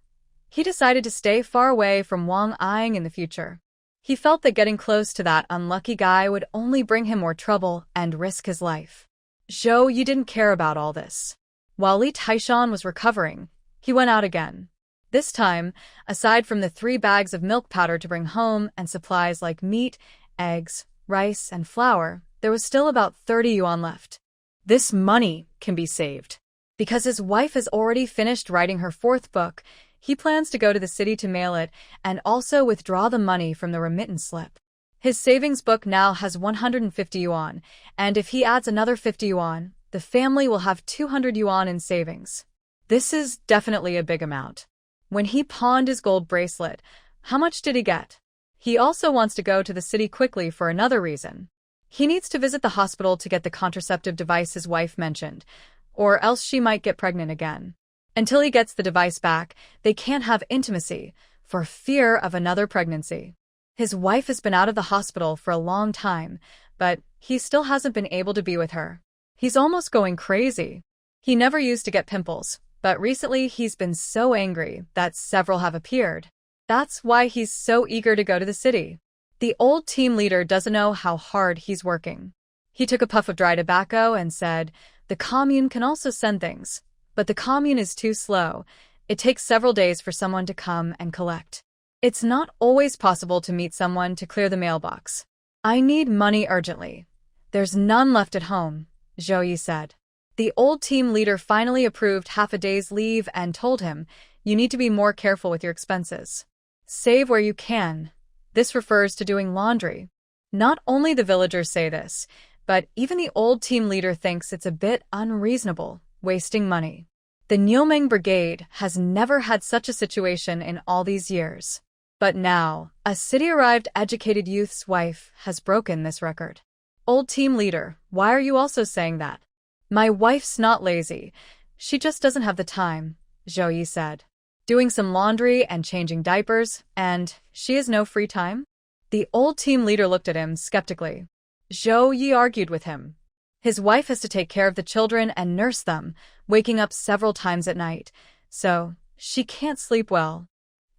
he decided to stay far away from Wang Ying in the future. He felt that getting close to that unlucky guy would only bring him more trouble and risk his life. Zhao Ye didn't care about all this. While Li Taishan was recovering, he went out again. This time, aside from the 3 bags of milk powder to bring home and supplies like meat, eggs, rice, and flour, there was still about 30 yuan left. This money can be saved. Because his wife has already finished writing her 4th book, he plans to go to the city to mail it and also withdraw the money from the remittance slip. His savings book now has 150 yuan, and if he adds another 50 yuan, the family will have 200 yuan in savings. This is definitely a big amount. When he pawned his gold bracelet, how much did he get? He also wants to go to the city quickly for another reason. He needs to visit the hospital to get the contraceptive device his wife mentioned, or else she might get pregnant again. Until he gets the device back, they can't have intimacy, for fear of another pregnancy. His wife has been out of the hospital for a long time, but he still hasn't been able to be with her. He's almost going crazy. He never used to get pimples, but recently he's been so angry that several have appeared. That's why he's so eager to go to the city. The old team leader doesn't know how hard he's working. He took a puff of dry tobacco and said, "The commune can also send things, but the commune is too slow. It takes several days for someone to come and collect. It's not always possible to meet someone to clear the mailbox. I need money urgently. There's none left at home," Zhao Ye said. The old team leader finally approved half a day's leave and told him, "You need to be more careful with your expenses. Save where you can." This refers to doing laundry. Not only the villagers say this, but even the old team leader thinks it's a bit unreasonable, wasting money. The Niumeng Brigade has never had such a situation in all these years. But now, a city-arrived educated youth's wife has broken this record. Old team leader, why are you also saying that? My wife's not lazy. She just doesn't have the time, Zhao Ye said. Doing some laundry and changing diapers, and she has no free time? The old team leader looked at him skeptically. Zhao Ye argued with him. His wife has to take care of the children and nurse them, waking up several times at night, so she can't sleep well.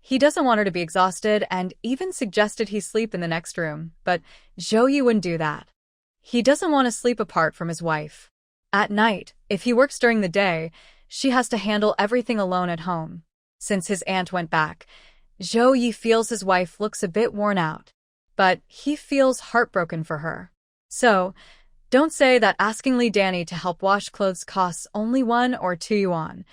He doesn't want her to be exhausted and even suggested he sleep in the next room, but Zhao Ye wouldn't do that. He doesn't want to sleep apart from his wife. At night, if he works during the day, she has to handle everything alone at home. Since his aunt went back, Zhao Ye feels his wife looks a bit worn out, but he feels heartbroken for her. So, don't say that asking Li Danny to help wash clothes costs only 1 or 2 yuan.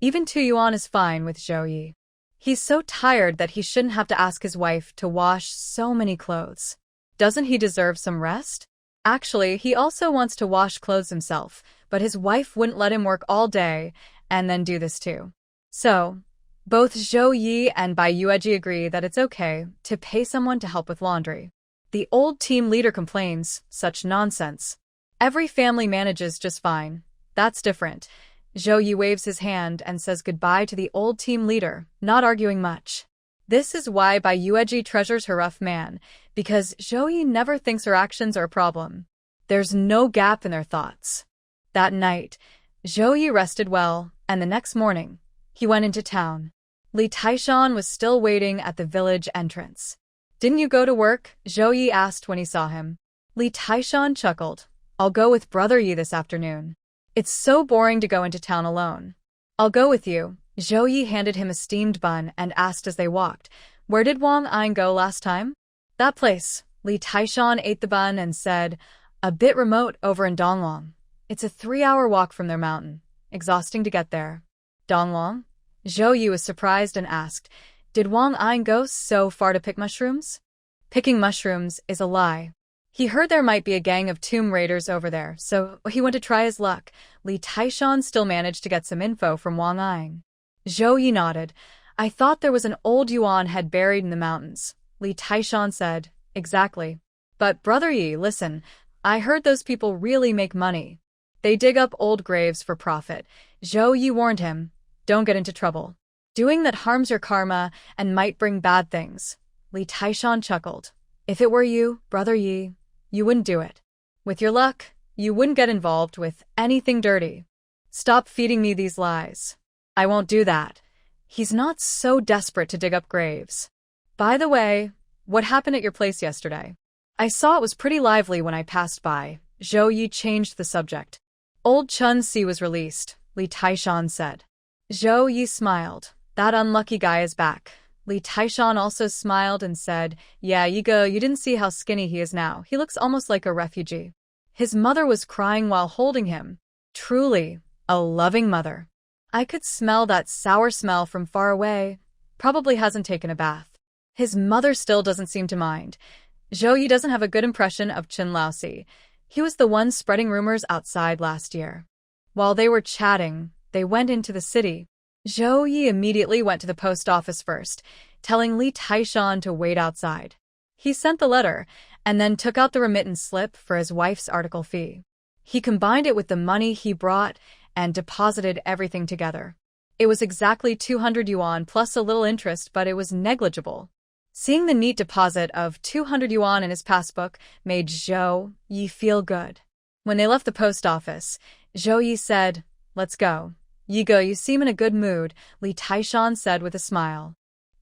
Even 2 yuan is fine with Zhao Ye. He's so tired that he shouldn't have to ask his wife to wash so many clothes. Doesn't he deserve some rest? Actually, he also wants to wash clothes himself, but his wife wouldn't let him work all day and then do this too. So, both Zhao Ye and Bai Yueji agree that it's okay to pay someone to help with laundry. The old team leader complains, such nonsense. Every family manages just fine. That's different. Zhao Ye waves his hand and says goodbye to the old team leader, not arguing much. This is why Bai Yueji treasures her rough man, because Zhao Ye never thinks her actions are a problem. There's no gap in their thoughts. That night, Zhao Ye rested well, and the next morning, he went into town. Li Taishan was still waiting at the village entrance. "Didn't you go to work?" Zhao Ye asked when he saw him. Li Taishan chuckled. "I'll go with Brother Yi this afternoon. It's so boring to go into town alone." "I'll go with you." Zhao Ye handed him a steamed bun and asked as they walked, "Where did Wang Ying go last time?" "That place." Li Taishan ate the bun and said, "A bit remote over in Donglong. It's a 3-hour walk from their mountain. Exhausting to get there." "Donglong?" Zhao Ye was surprised and asked, "Did Wang Ying go so far to pick mushrooms?" Picking mushrooms is a lie. He heard there might be a gang of tomb raiders over there, so he went to try his luck. Li Taishan still managed to get some info from Wang Ying. Zhao Ye nodded. "I thought there was an old yuan head buried in the mountains. Li Taishan said. Exactly. But Brother Yi, listen, I heard those people really make money. They dig up old graves for profit. Zhao Ye warned him, don't get into trouble. Doing that harms your karma and might bring bad things. Li Taishan chuckled. If it were you, Brother Yi, you wouldn't do it. With your luck, you wouldn't get involved with anything dirty. Stop feeding me these lies. I won't do that. He's not so desperate to dig up graves. By the way, what happened at your place yesterday? I saw it was pretty lively when I passed by. Zhou Yi changed the subject. Old Chun Si was released, Li Taishan said. Zhou Yi smiled. That unlucky guy is back. Li Taishan also smiled and said, yeah, Yigo, you didn't see how skinny he is now. He looks almost like a refugee. His mother was crying while holding him. Truly, a loving mother. I could smell that sour smell from far away. Probably hasn't taken a bath. His mother still doesn't seem to mind. Zhou Yi doesn't have a good impression of Chen Laosi. He was the one spreading rumors outside last year. While they were chatting, they went into the city. Zhou Yi immediately went to the post office first, telling Li Taishan to wait outside. He sent the letter, and then took out the remittance slip for his wife's article fee. He combined it with the money he brought and deposited everything together. It was exactly 200 yuan plus a little interest, but it was negligible. Seeing the neat deposit of 200 yuan in his passbook made Zhou Yi feel good. When they left the post office, Zhou Yi said, let's go. Yigo, you seem in a good mood, Li Taishan said with a smile.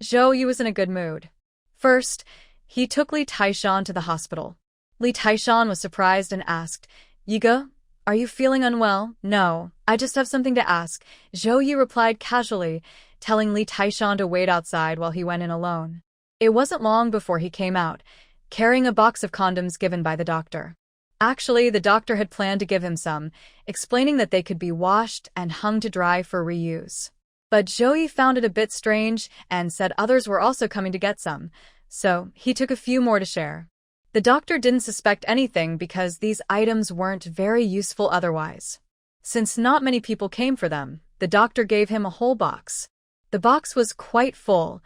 Zhou Yi was in a good mood. First, he took Li Taishan to the hospital. Li Taishan was surprised and asked, Yigo, are you feeling unwell? No, I just have something to ask, Zhou Yi replied casually, telling Li Taishan to wait outside while he went in alone. It wasn't long before he came out, carrying a box of condoms given by the doctor. Actually, the doctor had planned to give him some, explaining that they could be washed and hung to dry for reuse. But Zhou Yi found it a bit strange and said others were also coming to get some, so he took a few more to share. The doctor didn't suspect anything because these items weren't very useful otherwise. Since not many people came for them, the doctor gave him a whole box. The box was quite full.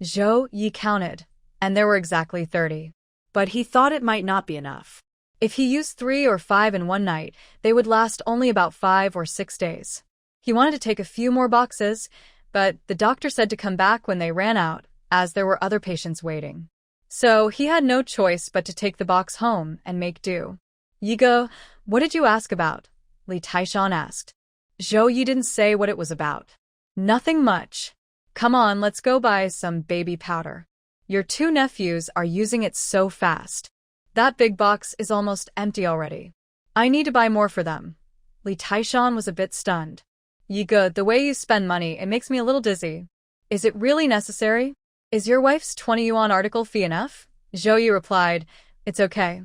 Zhou Yi counted, and there were exactly 30. But he thought it might not be enough. If he used 3 or 5 in one night, they would last only about 5 or 6 days. He wanted to take a few more boxes, but the doctor said to come back when they ran out, as there were other patients waiting. So he had no choice but to take the box home and make do. Yigo, what did you ask about? Li Taishan asked. Zhou Yi didn't say what it was about. Nothing much. Come on, let's go buy some baby powder. Your 2 nephews are using it so fast. That big box is almost empty already. I need to buy more for them. Li Taishan was a bit stunned. Yigo, the way you spend money, it makes me a little dizzy. Is it really necessary? Is your wife's 20 yuan article fee enough? Zhou Yi replied, it's okay.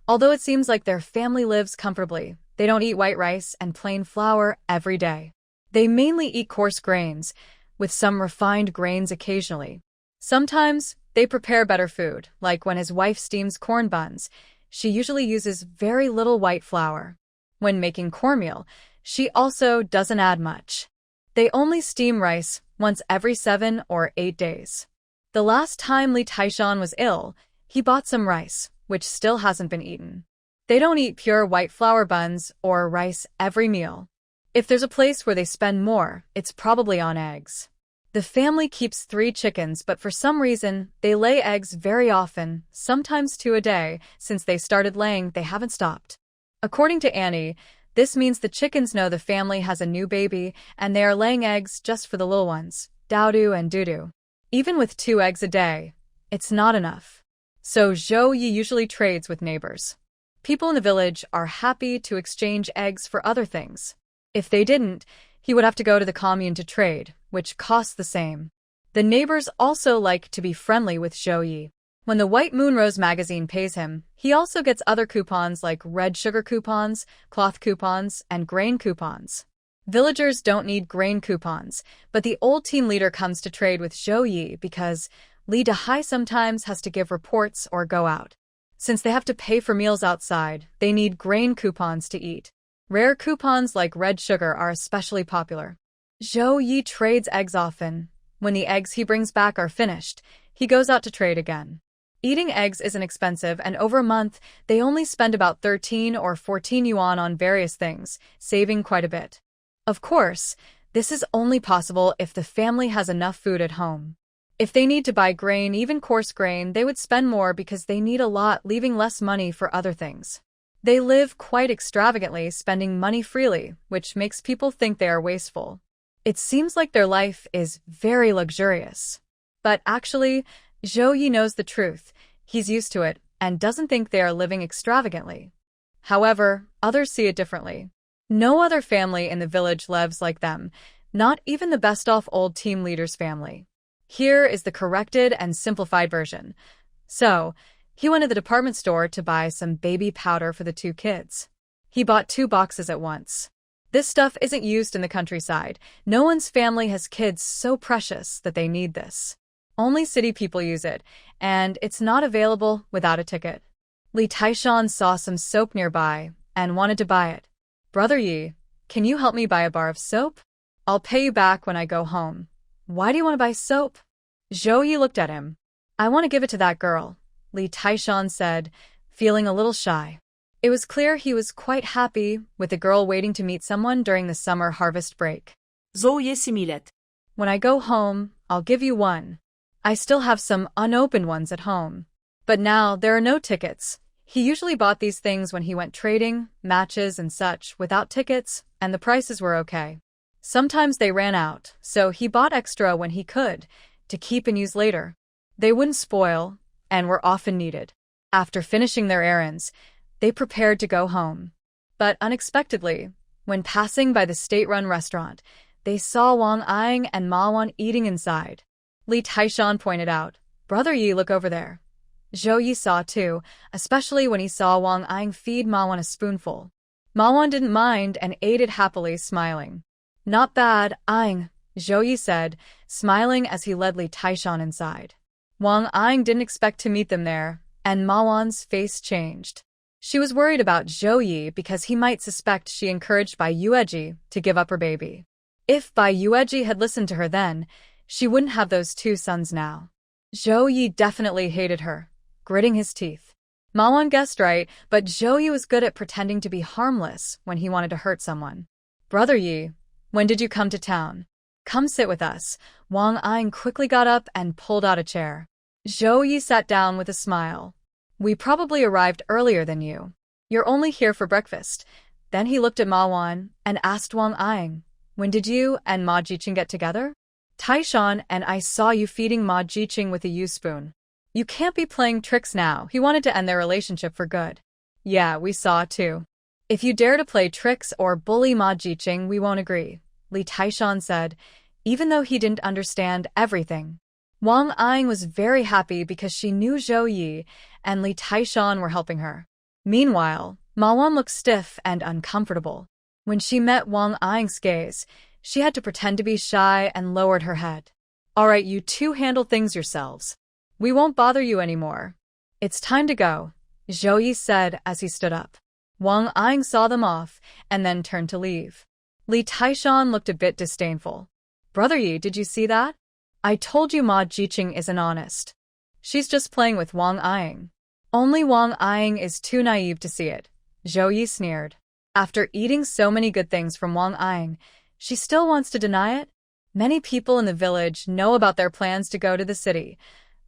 Although it seems like their family lives comfortably, they don't eat white rice and plain flour every day. They mainly eat coarse grains, with some refined grains occasionally. Sometimes, they prepare better food, like when his wife steams corn buns. She usually uses very little white flour. When making cornmeal, she also doesn't add much. They only steam rice once every 7 or 8 days. The last time Li Taishan was ill, he bought some rice, which still hasn't been eaten. They don't eat pure white flour buns or rice every meal. If there's a place where they spend more, it's probably on eggs. The family keeps 3 chickens, but for some reason, they lay eggs very often, sometimes 2 a day. Since they started laying, they haven't stopped. According to Annie, this means the chickens know the family has a new baby, and they are laying eggs just for the little ones, Daodu and Dudu. Even with 2 eggs a day, it's not enough. So Zhou Yi usually trades with neighbors. People in the village are happy to exchange eggs for other things. If they didn't, he would have to go to the commune to trade, which costs the same. The neighbors also like to be friendly with Zhou Yi. When the White Moon Rose magazine pays him, he also gets other coupons like red sugar coupons, cloth coupons, and grain coupons. Villagers don't need grain coupons, but the old team leader comes to trade with Zhou Yi because Li Dahai sometimes has to give reports or go out. Since they have to pay for meals outside, they need grain coupons to eat. Rare coupons like red sugar are especially popular. Zhou Yi trades eggs often. When the eggs he brings back are finished, He goes out to trade again. Eating eggs isn't expensive, and over a month, they only spend about 13 or 14 yuan on various things, saving quite a bit. Of course, this is only possible if the family has enough food at home. If they need to buy grain, even coarse grain, they would spend more because they need a lot, leaving less money for other things. They live quite extravagantly, spending money freely, which makes people think they are wasteful. It seems like their life is very luxurious. But actually, Zhao Ye knows the truth. He's used to it and doesn't think they are living extravagantly. However, others see it differently. No other family in the village lives like them, not even the best-off old team leader's family. Here is the corrected and simplified version. So, he went to the department store to buy some baby powder for the two kids. He bought 2 boxes at once. This stuff isn't used in the countryside. No one's family has kids so precious that they need this. Only city people use it, and it's not available without a ticket. Li Taishan saw some soap nearby and wanted to buy it. Brother Yi, can you help me buy a bar of soap? I'll pay you back when I go home. Why do you want to buy soap? Zhao Ye looked at him. I want to give it to that girl, Li Taishan said, feeling a little shy. It was clear he was quite happy with the girl waiting to meet someone during the summer harvest break. Zhao Ye similet. When I go home, I'll give you one. I still have some unopened ones at home. But now there are no tickets. He usually bought these things when he went trading, matches and such, without tickets, and the prices were okay. Sometimes they ran out, so he bought extra when he could, to keep and use later. They wouldn't spoil, and were often needed. After finishing their errands, they prepared to go home. But unexpectedly, when passing by the state-run restaurant, they saw Wang Ying and Ma Wan eating inside. Li Taishan pointed out, Brother Yi, look over there. Zhao Ye saw too, especially when he saw Wang Ying feed Ma Wan a spoonful. Ma Wan didn't mind and ate it happily, smiling. Not bad, Ying, Zhao Ye said, smiling as he led Li Taishan inside. Wang Ying didn't expect to meet them there, and Ma Wan's face changed. She was worried about Zhao Ye because he might suspect she encouraged Bai Yueji to give up her baby. If Bai Yueji had listened to her then, she wouldn't have those 2 sons now. Zhao Ye definitely hated her, gritting his teeth. Ma Wan guessed right, but Zhao Ye was good at pretending to be harmless when he wanted to hurt someone. Brother Yi, when did you come to town? Come sit with us. Wang Ying quickly got up and pulled out a chair. Zhao Ye sat down with a smile. We probably arrived earlier than you. You're only here for breakfast. Then he looked at Ma Wan and asked Wang Ying, when did you and Ma Jiqing get together? Taishan and I saw you feeding Ma Jiqing with a U-spoon. You can't be playing tricks now. He wanted to end their relationship for good. Yeah, we saw too. If you dare to play tricks or bully Ma Jiqing, we won't agree, Li Taishan said, even though he didn't understand everything. Wang Ying was very happy because she knew Zhao Ye and Li Taishan were helping her. Meanwhile, Ma Wan looked stiff and uncomfortable. When she met Wang Ying's gaze, she had to pretend to be shy and lowered her head. All right, you two handle things yourselves. We won't bother you anymore. It's time to go, Zhao Ye said as he stood up. Wang Ying saw them off and then turned to leave. Li Taishan looked a bit disdainful. Brother Yi, did you see that? I told you Ma Jiqing isn't honest. She's just playing with Wang Ying. Only Wang Ying is too naive to see it, Zhao Ye sneered. After eating so many good things from Wang Ying, she still wants to deny it? Many people in the village know about their plans to go to the city.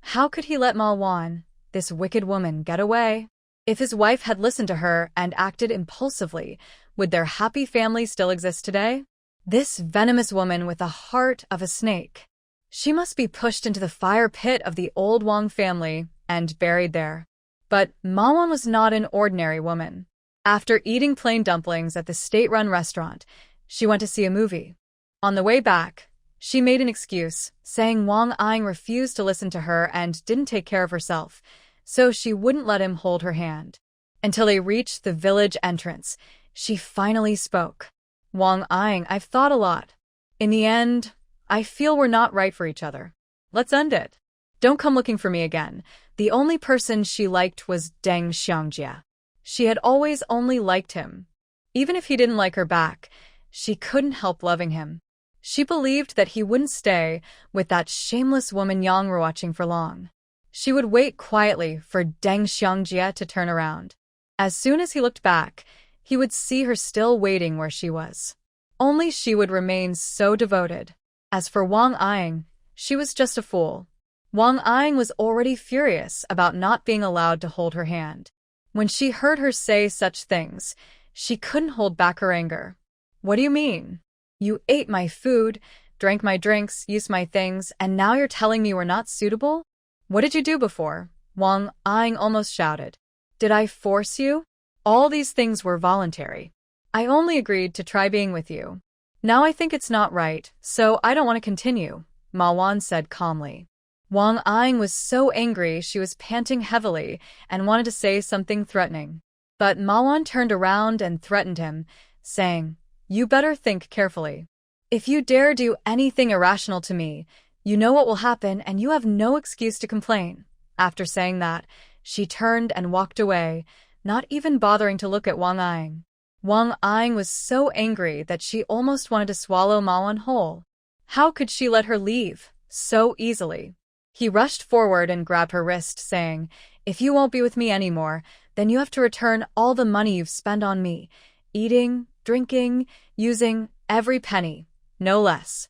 How could he let Ma Wan, this wicked woman, get away? If his wife had listened to her and acted impulsively, would their happy family still exist today? This venomous woman with the heart of a snake. She must be pushed into the fire pit of the old Wang family and buried there. But Ma Wan was not an ordinary woman. After eating plain dumplings at the state-run restaurant, she went to see a movie. On the way back, she made an excuse, saying Wang Ying refused to listen to her and didn't take care of herself, so she wouldn't let him hold her hand. Until they reached the village entrance, she finally spoke. Wang Ying, I've thought a lot. In the end, I feel we're not right for each other. Let's end it. Don't come looking for me again. The only person she liked was Deng Xiangjia. She had always only liked him. Even if he didn't like her back, she couldn't help loving him. She believed that he wouldn't stay with that shameless woman Yang were watching for long. She would wait quietly for Deng Xiangjie to turn around. As soon as he looked back, he would see her still waiting where she was. Only she would remain so devoted. As for Wang Ying, she was just a fool. Wang Ying was already furious about not being allowed to hold her hand. When she heard her say such things, she couldn't hold back her anger. What do you mean? You ate my food, drank my drinks, used my things, and now you're telling me we're not suitable? What did you do before? Wang Ying almost shouted. Did I force you? All these things were voluntary. I only agreed to try being with you. Now I think it's not right, so I don't want to continue, Ma Wan said calmly. Wang Ying was so angry she was panting heavily and wanted to say something threatening. But Ma Wan turned around and threatened him, saying, You better think carefully. If you dare do anything irrational to me, you know what will happen and you have no excuse to complain. After saying that, she turned and walked away, not even bothering to look at Wang Ying. Wang Ying was so angry that she almost wanted to swallow Ma Wan whole. How could she let her leave so easily? He rushed forward and grabbed her wrist, saying, If you won't be with me anymore, then you have to return all the money you've spent on me, eating, drinking, using, every penny, no less.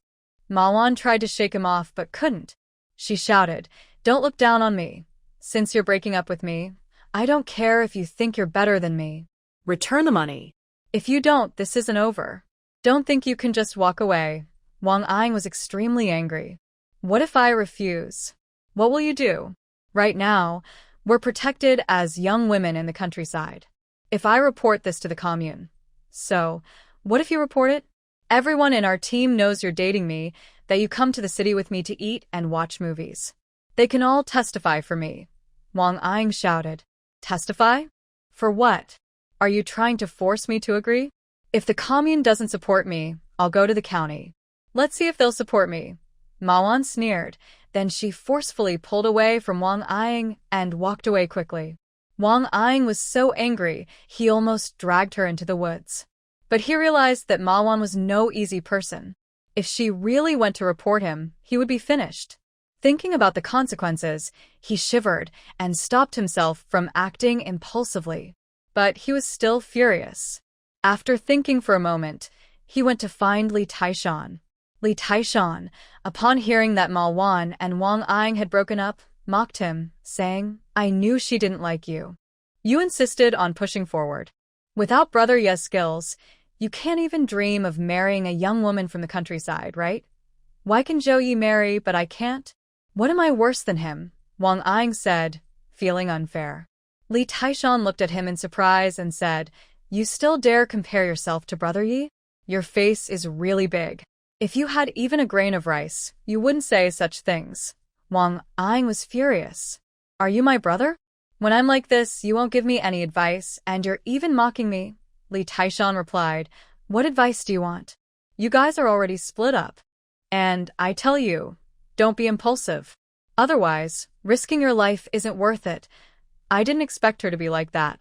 Ma Wan tried to shake him off but couldn't. She shouted, Don't look down on me. Since you're breaking up with me, I don't care if you think you're better than me. Return the money. If you don't, this isn't over. Don't think you can just walk away. Wang Ying was extremely angry. What if I refuse? What will you do? Right now, we're protected as young women in the countryside. If I report this to the commune. So, what if you report it? Everyone in our team knows you're dating me, that you come to the city with me to eat and watch movies. They can all testify for me. Wang Ying shouted. Testify? For what? Are you trying to force me to agree? If the commune doesn't support me, I'll go to the county. Let's see if they'll support me. Ma Wan sneered. Then she forcefully pulled away from Wang Ying and walked away quickly. Wang Ying was so angry, he almost dragged her into the woods. But he realized that Ma Wan was no easy person. If she really went to report him, he would be finished. Thinking about the consequences, he shivered and stopped himself from acting impulsively. But he was still furious. After thinking for a moment, he went to find Li Taishan. Li Taishan, upon hearing that Ma Wan and Wang Ying had broken up, mocked him, saying, I knew she didn't like you. You insisted on pushing forward. Without Brother Ye's skills, you can't even dream of marrying a young woman from the countryside, right? Why can Zhao Ye marry, but I can't? What am I worse than him? Wang Ying said, feeling unfair. Li Taishan looked at him in surprise and said, You still dare compare yourself to Brother Ye? Your face is really big. If you had even a grain of rice, you wouldn't say such things. Wang Ying was furious. Are you my brother? When I'm like this, you won't give me any advice, and you're even mocking me. Li Taishan replied, What advice do you want? You guys are already split up. And I tell you, don't be impulsive. Otherwise, risking your life isn't worth it. I didn't expect her to be like that.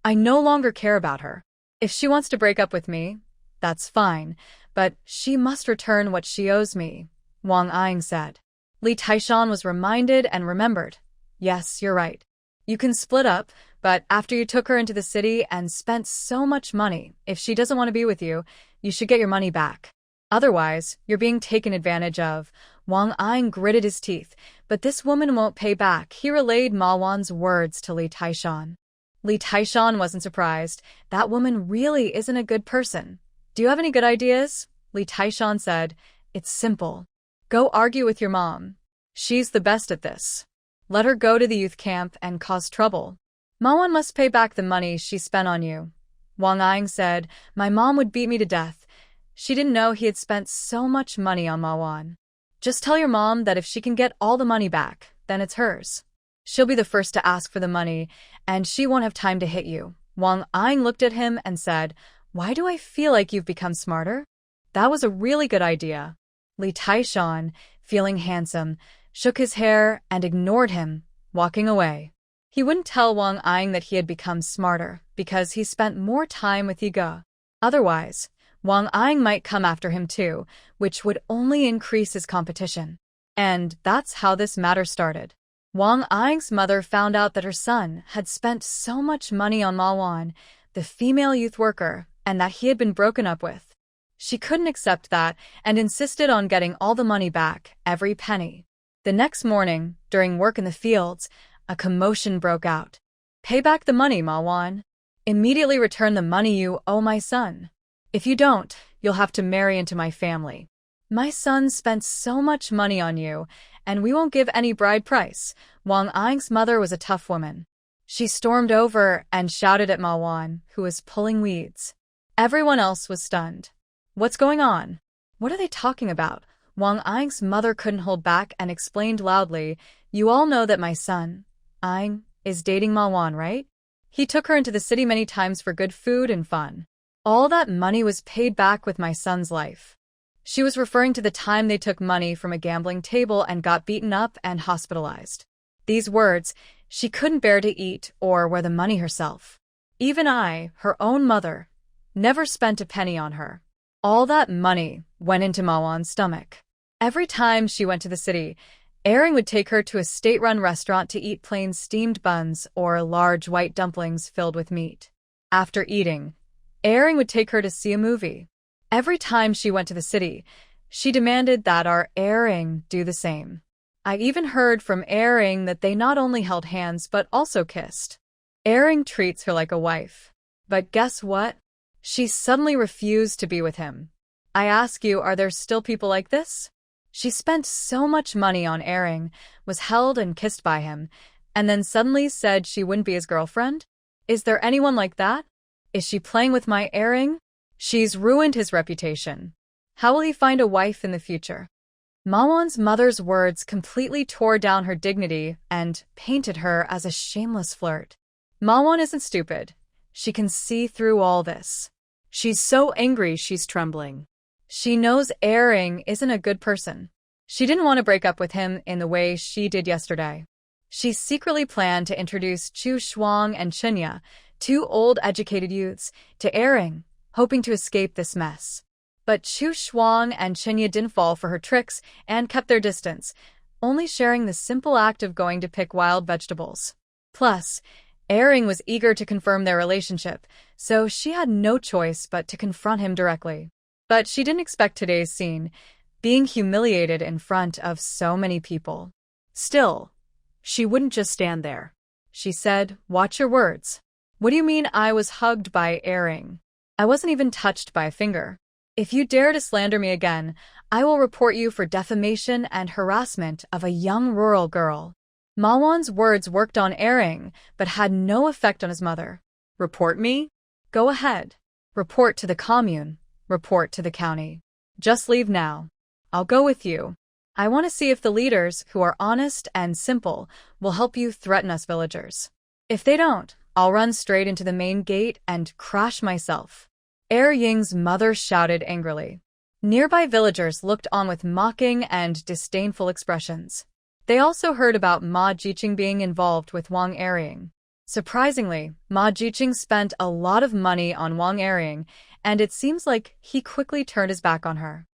I no longer care about her. If she wants to break up with me, that's fine, but she must return what she owes me, Wang Ying said. Li Taishan was reminded and remembered. Yes, you're right. You can split up, but after you took her into the city and spent so much money, if she doesn't want to be with you, you should get your money back. Otherwise, you're being taken advantage of. Wang Ying gritted his teeth, but this woman won't pay back. He relayed Ma Wan's words to Li Taishan. Li Taishan wasn't surprised. That woman really isn't a good person. Do you have any good ideas? Li Taishan said. It's simple. Go argue with your mom. She's the best at this. Let her go to the youth camp and cause trouble. Ma Wan must pay back the money she spent on you. Wang Ying said, My mom would beat me to death. She didn't know he had spent so much money on Ma Wan. Just tell your mom that if she can get all the money back, then it's hers. She'll be the first to ask for the money, and she won't have time to hit you. Wang Ying looked at him and said, Why do I feel like you've become smarter? That was a really good idea. Li Taishan, feeling handsome, shook his hair and ignored him, walking away. He wouldn't tell Wang Ying that he had become smarter because he spent more time with Ye Ge. Otherwise, Wang Ying might come after him too, which would only increase his competition. And that's how this matter started. Wang Ying's mother found out that her son had spent so much money on Ma Wan, the female youth worker, and that he had been broken up with. She couldn't accept that and insisted on getting all the money back, every penny. The next morning, during work in the fields, a commotion broke out. "Pay back the money, Ma Wan. Immediately return the money you owe my son. If you don't, you'll have to marry into my family. My son spent so much money on you, and we won't give any bride price." Wang Ying's mother was a tough woman. She stormed over and shouted at Ma Wan, who was pulling weeds. Everyone else was stunned. "What's going on? What are they talking about?" Wang Ying's mother couldn't hold back and explained loudly, "You all know that my son, Ying, is dating Ma Wan, right? He took her into the city many times for good food and fun. All that money was paid back with my son's life." She was referring to the time they took money from a gambling table and got beaten up and hospitalized. These words, she couldn't bear to eat or wear the money herself. Even I, her own mother, never spent a penny on her. All that money went into Ma Wan's stomach. Every time she went to the city, Ying would take her to a state-run restaurant to eat plain steamed buns or large white dumplings filled with meat. After eating, Ying would take her to see a movie. Every time she went to the city, she demanded that our Ying do the same. I even heard from Ying that they not only held hands but also kissed. Ying treats her like a wife. But guess what? She suddenly refused to be with him. I ask you, are there still people like this? She spent so much money on Ying, was held and kissed by him, and then suddenly said she wouldn't be his girlfriend? Is there anyone like that? Is she playing with my Ying? She's ruined his reputation. How will he find a wife in the future? Ma Wan's mother's words completely tore down her dignity and painted her as a shameless flirt. Ma Wan isn't stupid. She can see through all this. She's so angry she's trembling. She knows Ying isn't a good person. She didn't want to break up with him in the way she did yesterday. She secretly planned to introduce Chu Shuang and Chunya, two old educated youths, to Ying, hoping to escape this mess. But Chu Shuang and Chunya didn't fall for her tricks and kept their distance, only sharing the simple act of going to pick wild vegetables. Plus, Ying was eager to confirm their relationship, so she had no choice but to confront him directly. But she didn't expect today's scene, being humiliated in front of so many people. Still, she wouldn't just stand there. She said, "Watch your words." "What do you mean I was hugged by Ying? I wasn't even touched by a finger. If you dare to slander me again, I will report you for defamation and harassment of a young rural girl." Ma Wan's words worked on Ying, but had no effect on his mother. "Report me?" "Go ahead. Report to the commune. Report to the county. Just leave now. I'll go with you. I want to see if the leaders, who are honest and simple, will help you threaten us villagers. If they don't, I'll run straight into the main gate and crash myself." Ying's mother shouted angrily. Nearby villagers looked on with mocking and disdainful expressions. They also heard about Ma Jiqing being involved with Wang Ying. Surprisingly, Ma Jiqing spent a lot of money on Wang Ying, and it seems like he quickly turned his back on her.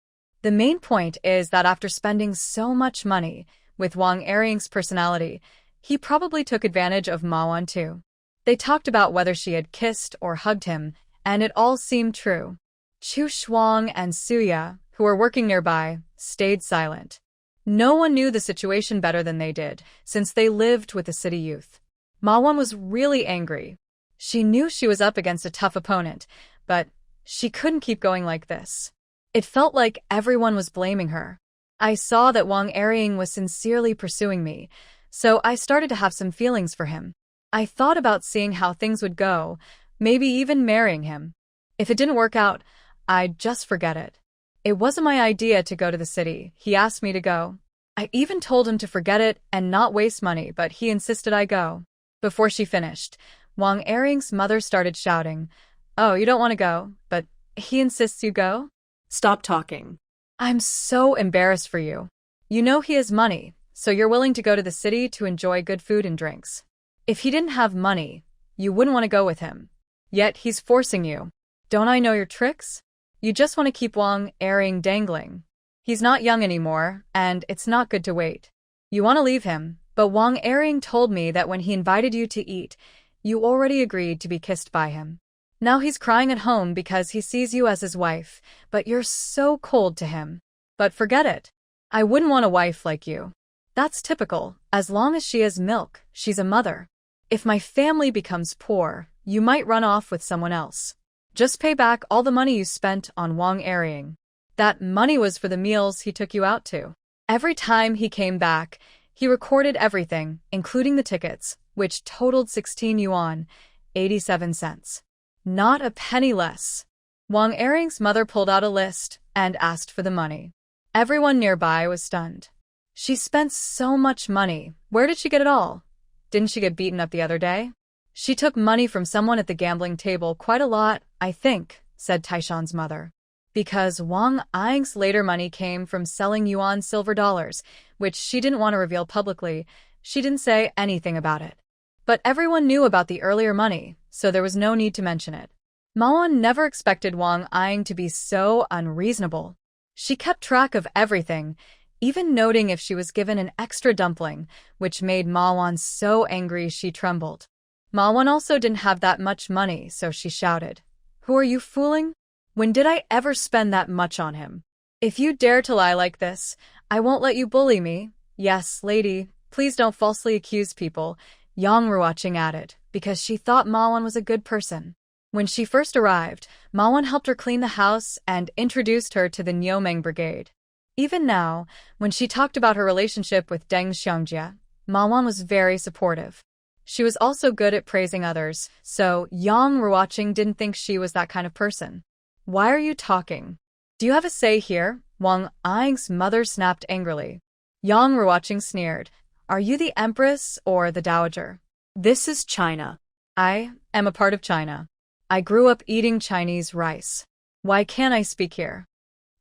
The main point is that after spending so much money, with Wang Ying's personality, he probably took advantage of Ma Wan too. They talked about whether she had kissed or hugged him, and it all seemed true. Chu Shuang and Suya, who were working nearby, stayed silent. No one knew the situation better than they did, since they lived with the city youth. Ma Wan was really angry. She knew she was up against a tough opponent, but she couldn't keep going like this. It felt like everyone was blaming her. I saw that Wang Ying was sincerely pursuing me, so I started to have some feelings for him. I thought about seeing how things would go, maybe even marrying him. If it didn't work out, I'd just forget it. It wasn't my idea to go to the city. He asked me to go. I even told him to forget it and not waste money, but he insisted I go. Before she finished, Wang Ying's mother started shouting, "Oh, you don't want to go, but he insists you go?" "Stop talking." "I'm so embarrassed for you. You know he has money, so you're willing to go to the city to enjoy good food and drinks. If he didn't have money, you wouldn't want to go with him. Yet he's forcing you. Don't I know your tricks? You just want to keep Wang Erring dangling. He's not young anymore, and it's not good to wait. You want to leave him, but Wang Erring told me that when he invited you to eat, you already agreed to be kissed by him. Now he's crying at home because he sees you as his wife, but you're so cold to him. But forget it. I wouldn't want a wife like you. That's typical. As long as she has milk, she's a mother. If my family becomes poor, you might run off with someone else. Just pay back all the money you spent on Wang Erring. That money was for the meals he took you out to. Every time he came back, he recorded everything, including the tickets, which totaled 16 yuan, 87 cents. Not a penny less. Wang Erring's mother pulled out a list and asked for the money. Everyone nearby was stunned. She spent so much money. Where did she get it all? Didn't she get beaten up the other day? She took money from someone at the gambling table, quite a lot, I think, said Taishan's mother. Because Wang Erring's later money came from selling yuan silver dollars, which she didn't want to reveal publicly. She didn't say anything about it. But everyone knew about the earlier money, so there was no need to mention it. Mawan never expected Wang Erring to be so unreasonable. She kept track of everything, even noting if she was given an extra dumpling, which made Mawan so angry she trembled. Mawan also didn't have that much money, so she shouted, "Who are you fooling? When did I ever spend that much on him? If you dare to lie like this, I won't let you bully me." "Yes, lady, please don't falsely accuse people," Yang Ruoqing added, because she thought Mawan was a good person. When she first arrived, Mawan helped her clean the house and introduced her to the Niumeng Brigade. Even now, when she talked about her relationship with Deng Xiangjie, Mawan was very supportive. She was also good at praising others, so Yang Ruoqing didn't think she was that kind of person. "Why are you talking? Do you have a say here?" Wang Erring's mother snapped angrily. Yang Ruoqing sneered. "Are you the empress or the dowager? This is China." "I am a part of China. I grew up eating Chinese rice. Why can't I speak here?"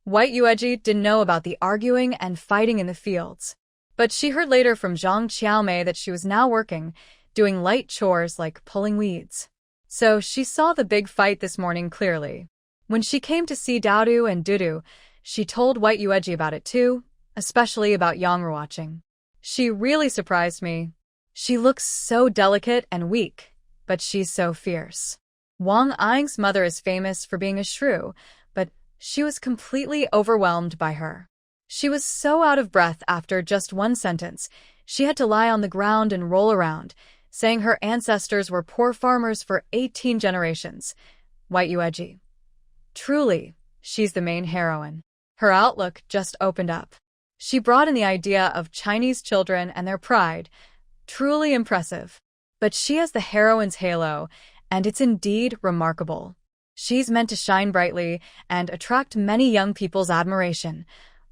White Yueji didn't know about the arguing and fighting in the fields. But she heard later from Zhang Qiaomei that she was now working, doing light chores like pulling weeds. So she saw the big fight this morning clearly. When she came to see Daodu and Dudu, she told White Yueji about it too, especially about Yang Ruoqing. "She really surprised me. She looks so delicate and weak, but she's so fierce." Wang Erring's mother is famous for being a shrew, but she was completely overwhelmed by her. She was so out of breath after just one sentence, she had to lie on the ground and roll around, saying her ancestors were poor farmers for 18 generations. White Yueji. Truly, she's the main heroine. Her outlook just opened up. She brought in the idea of Chinese children and their pride. Truly impressive. But she has the heroine's halo, and it's indeed remarkable. She's meant to shine brightly and attract many young people's admiration,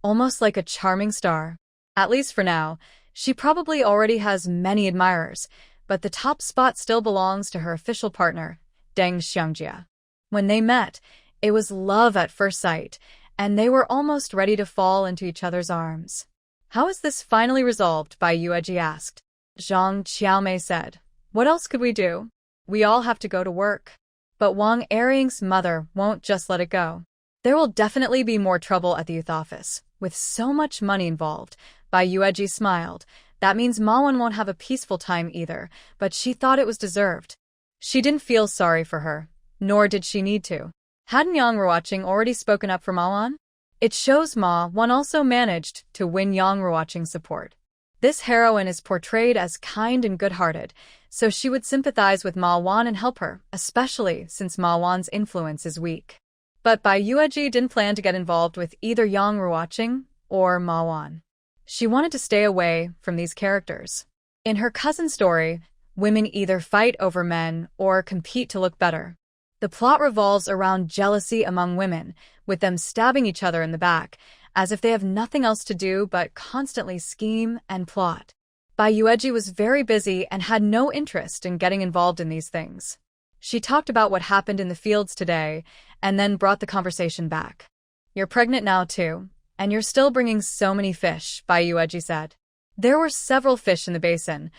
almost like a charming star. At least for now, she probably already has many admirers, but the top spot still belongs to her official partner, Deng Xiangjie. When they met, it was love at first sight, and they were almost ready to fall into each other's arms. "How is this finally resolved?" Bai Yueji asked. Zhang Qiaomei said, "What else could we do? We all have to go to work." But Wang Erring's mother won't just let it go. "There will definitely be more trouble at the youth office, with so much money involved." Bai Yueji smiled. That means Mawan won't have a peaceful time either, but she thought it was deserved. She didn't feel sorry for her, nor did she need to. Hadn't Yang Ruoqing already spoken up for Mawan? It shows Mawan also managed to win Yang Ruoqing's support. This heroine is portrayed as kind and good-hearted, so she would sympathize with Mawan and help her, especially since Mawan's influence is weak. But Bai Yueji didn't plan to get involved with either Yang Ruoqing or Mawan. She wanted to stay away from these characters. In her cousin's story, women either fight over men or compete to look better. The plot revolves around jealousy among women, with them stabbing each other in the back, as if they have nothing else to do but constantly scheme and plot. Bai Yueji was very busy and had no interest in getting involved in these things. She talked about what happened in the fields today, and then brought the conversation back. "You're pregnant now too, and you're still bringing so many fish," Bai Yueji said. There were several fish in the basin,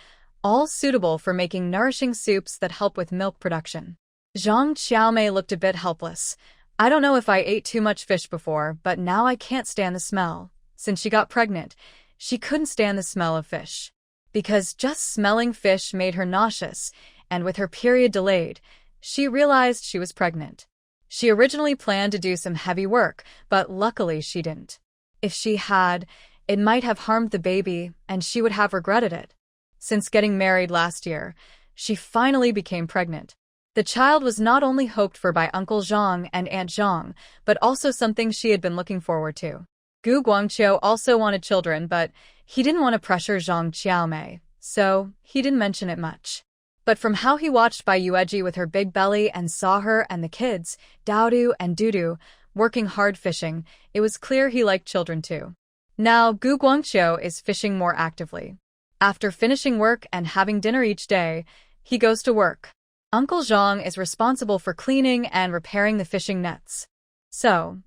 all suitable for making nourishing soups that help with milk production. Zhang Qiaomei looked a bit helpless. I don't know if I ate too much fish before, but now I can't stand the smell. Since she got pregnant, she couldn't stand the smell of fish. Because just smelling fish made her nauseous, and with her period delayed, she realized she was pregnant. She originally planned to do some heavy work, but luckily she didn't. If she had, it might have harmed the baby, and she would have regretted it. Since getting married last year, she finally became pregnant. The child was not only hoped for by Uncle Zhang and Aunt Zhang, but also something she had been looking forward to. Gu Guangqiu also wanted children, but he didn't want to pressure Zhang Qiaomei, so he didn't mention it much. But from how he watched Bai Yueji with her big belly and saw her and the kids, Daodu and Dudu, working hard fishing, it was clear he liked children too. Now Gu Guangqiu is fishing more actively. After finishing work and having dinner each day, he goes to work. Uncle Zhang is responsible for cleaning and repairing the fishing nets. So,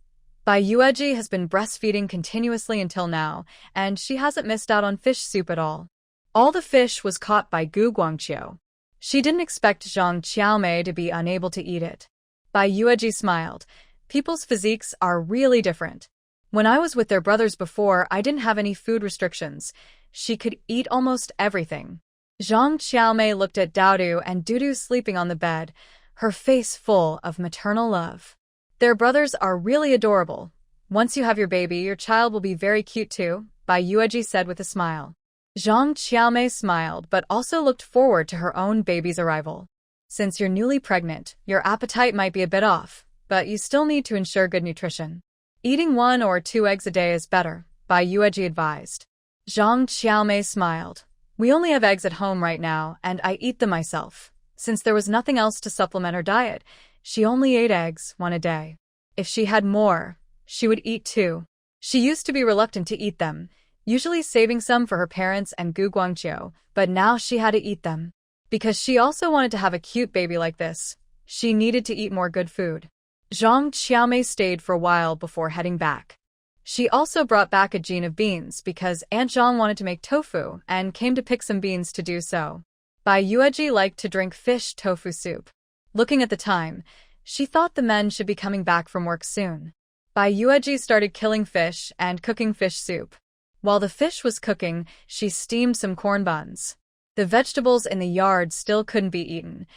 Bai Yueji has been breastfeeding continuously until now, and she hasn't missed out on fish soup at all. All the fish was caught by Gu Guangqiu. She didn't expect Zhang Qiaomei to be unable to eat it. Bai Yueji smiled. People's physiques are really different. When I was with their brothers before, I didn't have any food restrictions. She could eat almost everything. Zhang Qiaomei looked at Daodu and Dudu sleeping on the bed, her face full of maternal love. Their brothers are really adorable. Once you have your baby, your child will be very cute too, Bai Yueji said with a smile. Zhang Qiaomei smiled but also looked forward to her own baby's arrival. Since you're newly pregnant, your appetite might be a bit off, but you still need to ensure good nutrition. Eating 1 or 2 eggs a day is better, Bai Yueji advised. Zhang Qiaomei smiled. We only have eggs at home right now, and I eat them myself. Since there was nothing else to supplement her diet, she only ate eggs 1 a day. If she had more, she would eat 2. She used to be reluctant to eat them, usually saving some for her parents and Gu Guangqiu, but now she had to eat them. Because she also wanted to have a cute baby like this, she needed to eat more good food. Zhang Qiaomei stayed for a while before heading back. She also brought back a gene of beans because Aunt Zhang wanted to make tofu and came to pick some beans to do so. Bai Yueji liked to drink fish tofu soup. Looking at the time, she thought the men should be coming back from work soon. Bai Yueji started killing fish and cooking fish soup. While the fish was cooking, she steamed some corn buns. The vegetables in the yard still couldn't be eaten.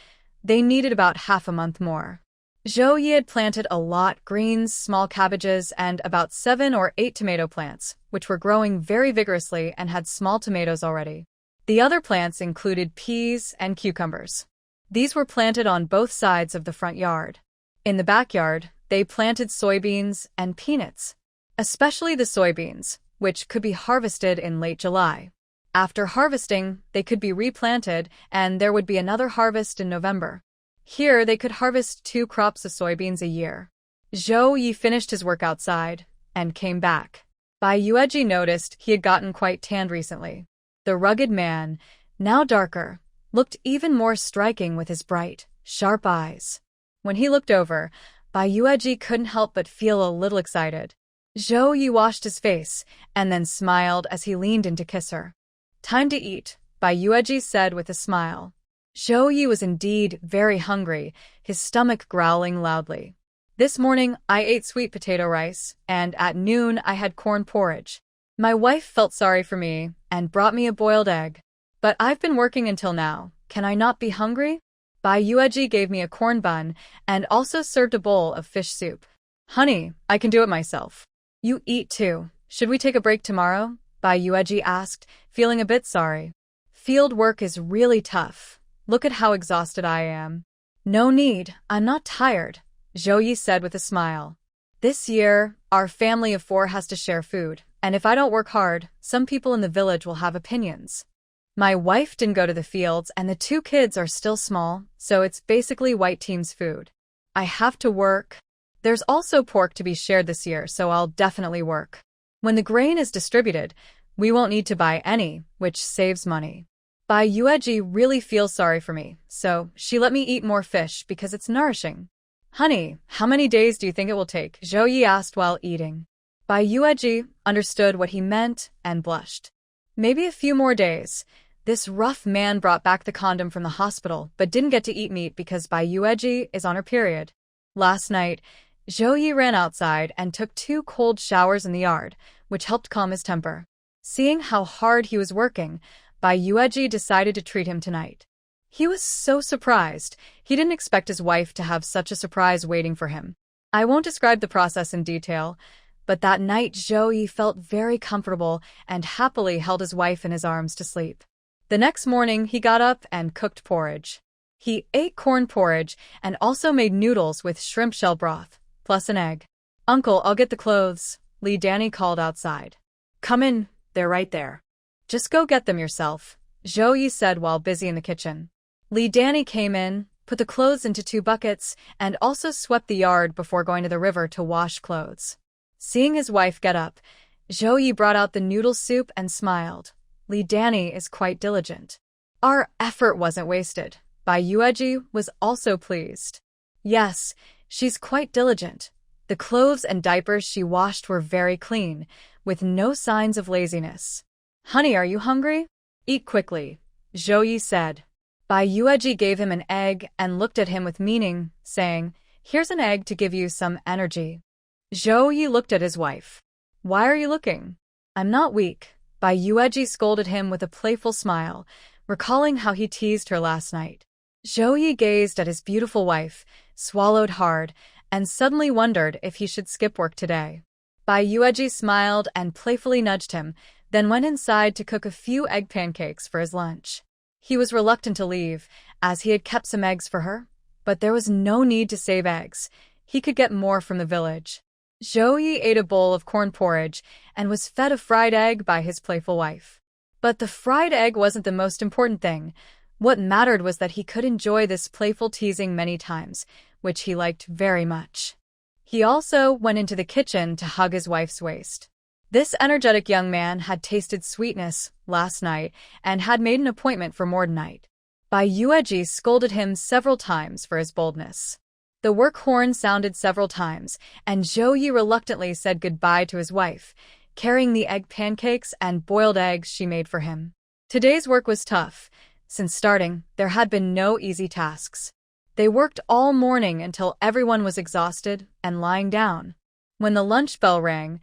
They needed about half a month more. Zhao Ye had planted a lot greens, small cabbages, and about 7 or 8 tomato plants, which were growing very vigorously and had small tomatoes already. The other plants included peas and cucumbers. These were planted on both sides of the front yard. In the backyard, they planted soybeans and peanuts, especially the soybeans, which could be harvested in late July. After harvesting, they could be replanted, and there would be another harvest in November. Here, they could harvest 2 crops of soybeans a year. Zhao Ye finished his work outside and came back. Bai Yueji noticed he had gotten quite tanned recently. The rugged man, now darker, looked even more striking with his bright, sharp eyes. When he looked over, Bai Yueji couldn't help but feel a little excited. Zhao Ye washed his face and then smiled as he leaned in to kiss her. Time to eat, Bai Yueji said with a smile. Zhao Ye was indeed very hungry, his stomach growling loudly. This morning, I ate sweet potato rice, and at noon I had corn porridge. My wife felt sorry for me and brought me a boiled egg. But I've been working until now. Can I not be hungry? Bai Yueji gave me a corn bun and also served a bowl of fish soup. Honey, I can do it myself. You eat too. Should we take a break tomorrow? Bai Yueji asked, feeling a bit sorry. Field work is really tough. Look at how exhausted I am. No need, I'm not tired, Zhao Ye said with a smile. This year, our family of 4 has to share food, and if I don't work hard, some people in the village will have opinions. My wife didn't go to the fields and the 2 kids are still small, so it's basically white team's food. I have to work. There's also pork to be shared this year, so I'll definitely work. When the grain is distributed, we won't need to buy any, which saves money. Bai Yueji really feels sorry for me, so she let me eat more fish because it's nourishing. Honey, how many days do you think it will take? Zhao Ye asked while eating. Bai Yueji understood what he meant and blushed. Maybe a few more days. This rough man brought back the condom from the hospital but didn't get to eat meat because Bai Yueji is on her period. Last night, Zhao Ye ran outside and took 2 cold showers in the yard, which helped calm his temper. Seeing how hard he was working, Bai Yueji decided to treat him tonight. He was so surprised. He didn't expect his wife to have such a surprise waiting for him. I won't describe the process in detail, but that night Zhao Ye felt very comfortable and happily held his wife in his arms to sleep. The next morning, he got up and cooked porridge. He ate corn porridge and also made noodles with shrimp shell broth, plus an egg. "Uncle, I'll get the clothes," Li Danny called outside. "Come in, they're right there." "Just go get them yourself," Zhao Ye said while busy in the kitchen. Li Danny came in, put the clothes into 2 buckets, and also swept the yard before going to the river to wash clothes. Seeing his wife get up, Zhao Ye brought out the noodle soup and smiled. Li Danny is quite diligent. Our effort wasn't wasted. Bai Yueji was also pleased. Yes, she's quite diligent. The clothes and diapers she washed were very clean, with no signs of laziness. "Honey, are you hungry? Eat quickly," Zhao Ye said. Bai Yueji gave him an egg and looked at him with meaning, saying, "Here's an egg to give you some energy." Zhao Ye looked at his wife. "Why are you looking?" "I'm not weak," Bai Yueji scolded him with a playful smile, recalling how he teased her last night. Zhao Ye gazed at his beautiful wife, swallowed hard, and suddenly wondered if he should skip work today. Bai Yueji smiled and playfully nudged him, then went inside to cook a few egg pancakes for his lunch. He was reluctant to leave, as he had kept some eggs for her, but there was no need to save eggs. He could get more from the village. Zhao Ye ate a bowl of corn porridge and was fed a fried egg by his playful wife. But the fried egg wasn't the most important thing. What mattered was that he could enjoy this playful teasing many times, which he liked very much. He also went into the kitchen to hug his wife's waist. This energetic young man had tasted sweetness last night and had made an appointment for more tonight. Bai Yueji scolded him several times for his boldness. The work horn sounded several times, and Zhao Ye reluctantly said goodbye to his wife, carrying the egg pancakes and boiled eggs she made for him. Today's work was tough. Since starting, there had been no easy tasks. They worked all morning until everyone was exhausted and lying down. When the lunch bell rang,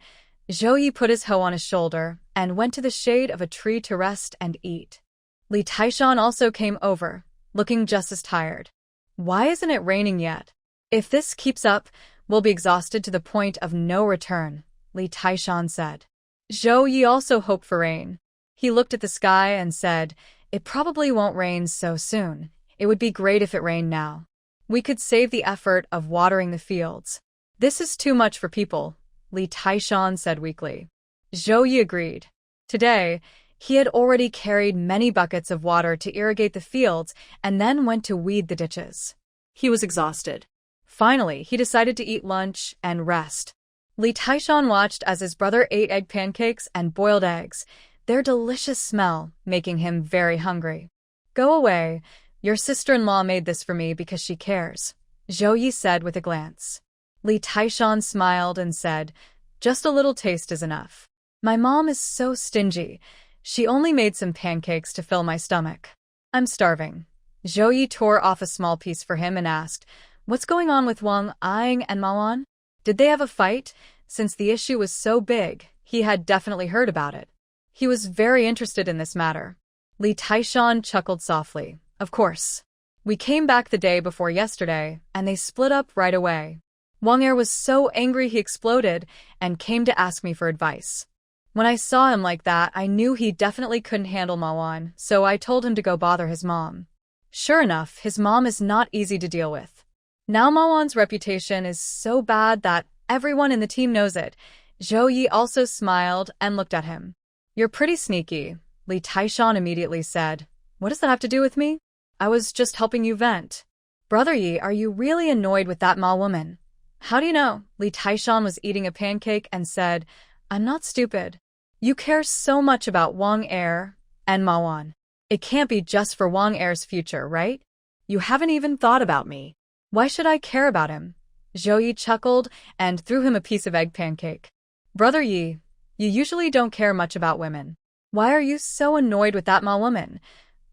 Zhao Ye put his hoe on his shoulder and went to the shade of a tree to rest and eat. Li Taishan also came over, looking just as tired. "Why isn't it raining yet? If this keeps up, we'll be exhausted to the point of no return," Li Taishan said. Zhao Ye also hoped for rain. He looked at the sky and said, "It probably won't rain so soon. It would be great if it rained now. We could save the effort of watering the fields." "This is too much for people," Li Taishan said weakly. Zhao Ye agreed. Today, he had already carried many buckets of water to irrigate the fields and then went to weed the ditches. He was exhausted. Finally, he decided to eat lunch and rest. Li Taishan watched as his brother ate egg pancakes and boiled eggs, their delicious smell making him very hungry. "Go away. Your sister-in-law made this for me because she cares," Zhao Ye said with a glance. Li Taishan smiled and said, "Just a little taste is enough. My mom is so stingy. She only made some pancakes to fill my stomach. I'm starving." Zhao Ye tore off a small piece for him and asked, "What's going on with Wang Ying and Mawan? Did they have a fight?" Since the issue was so big, he had definitely heard about it. He was very interested in this matter. Li Taishan chuckled softly. "Of course. We came back the day before yesterday, and they split up right away. Wang Er was so angry he exploded and came to ask me for advice. When I saw him like that, I knew he definitely couldn't handle Mawan, so I told him to go bother his mom. Sure enough, his mom is not easy to deal with. Now Mawan's reputation is so bad that everyone in the team knows it." Zhao Ye also smiled and looked at him. "You're pretty sneaky," Li Taishan immediately said. "What does that have to do with me? I was just helping you vent." "Brother Yi, are you really annoyed with that Ma woman?" "How do you know?" Li Taishan was eating a pancake and said, "I'm not stupid. You care so much about Wang Er and Mawan. It can't be just for Wang Er's future, right? You haven't even thought about me. Why should I care about him?" Zhao Ye chuckled and threw him a piece of egg pancake. "Brother Yi, you usually don't care much about women. Why are you so annoyed with that Ma woman?"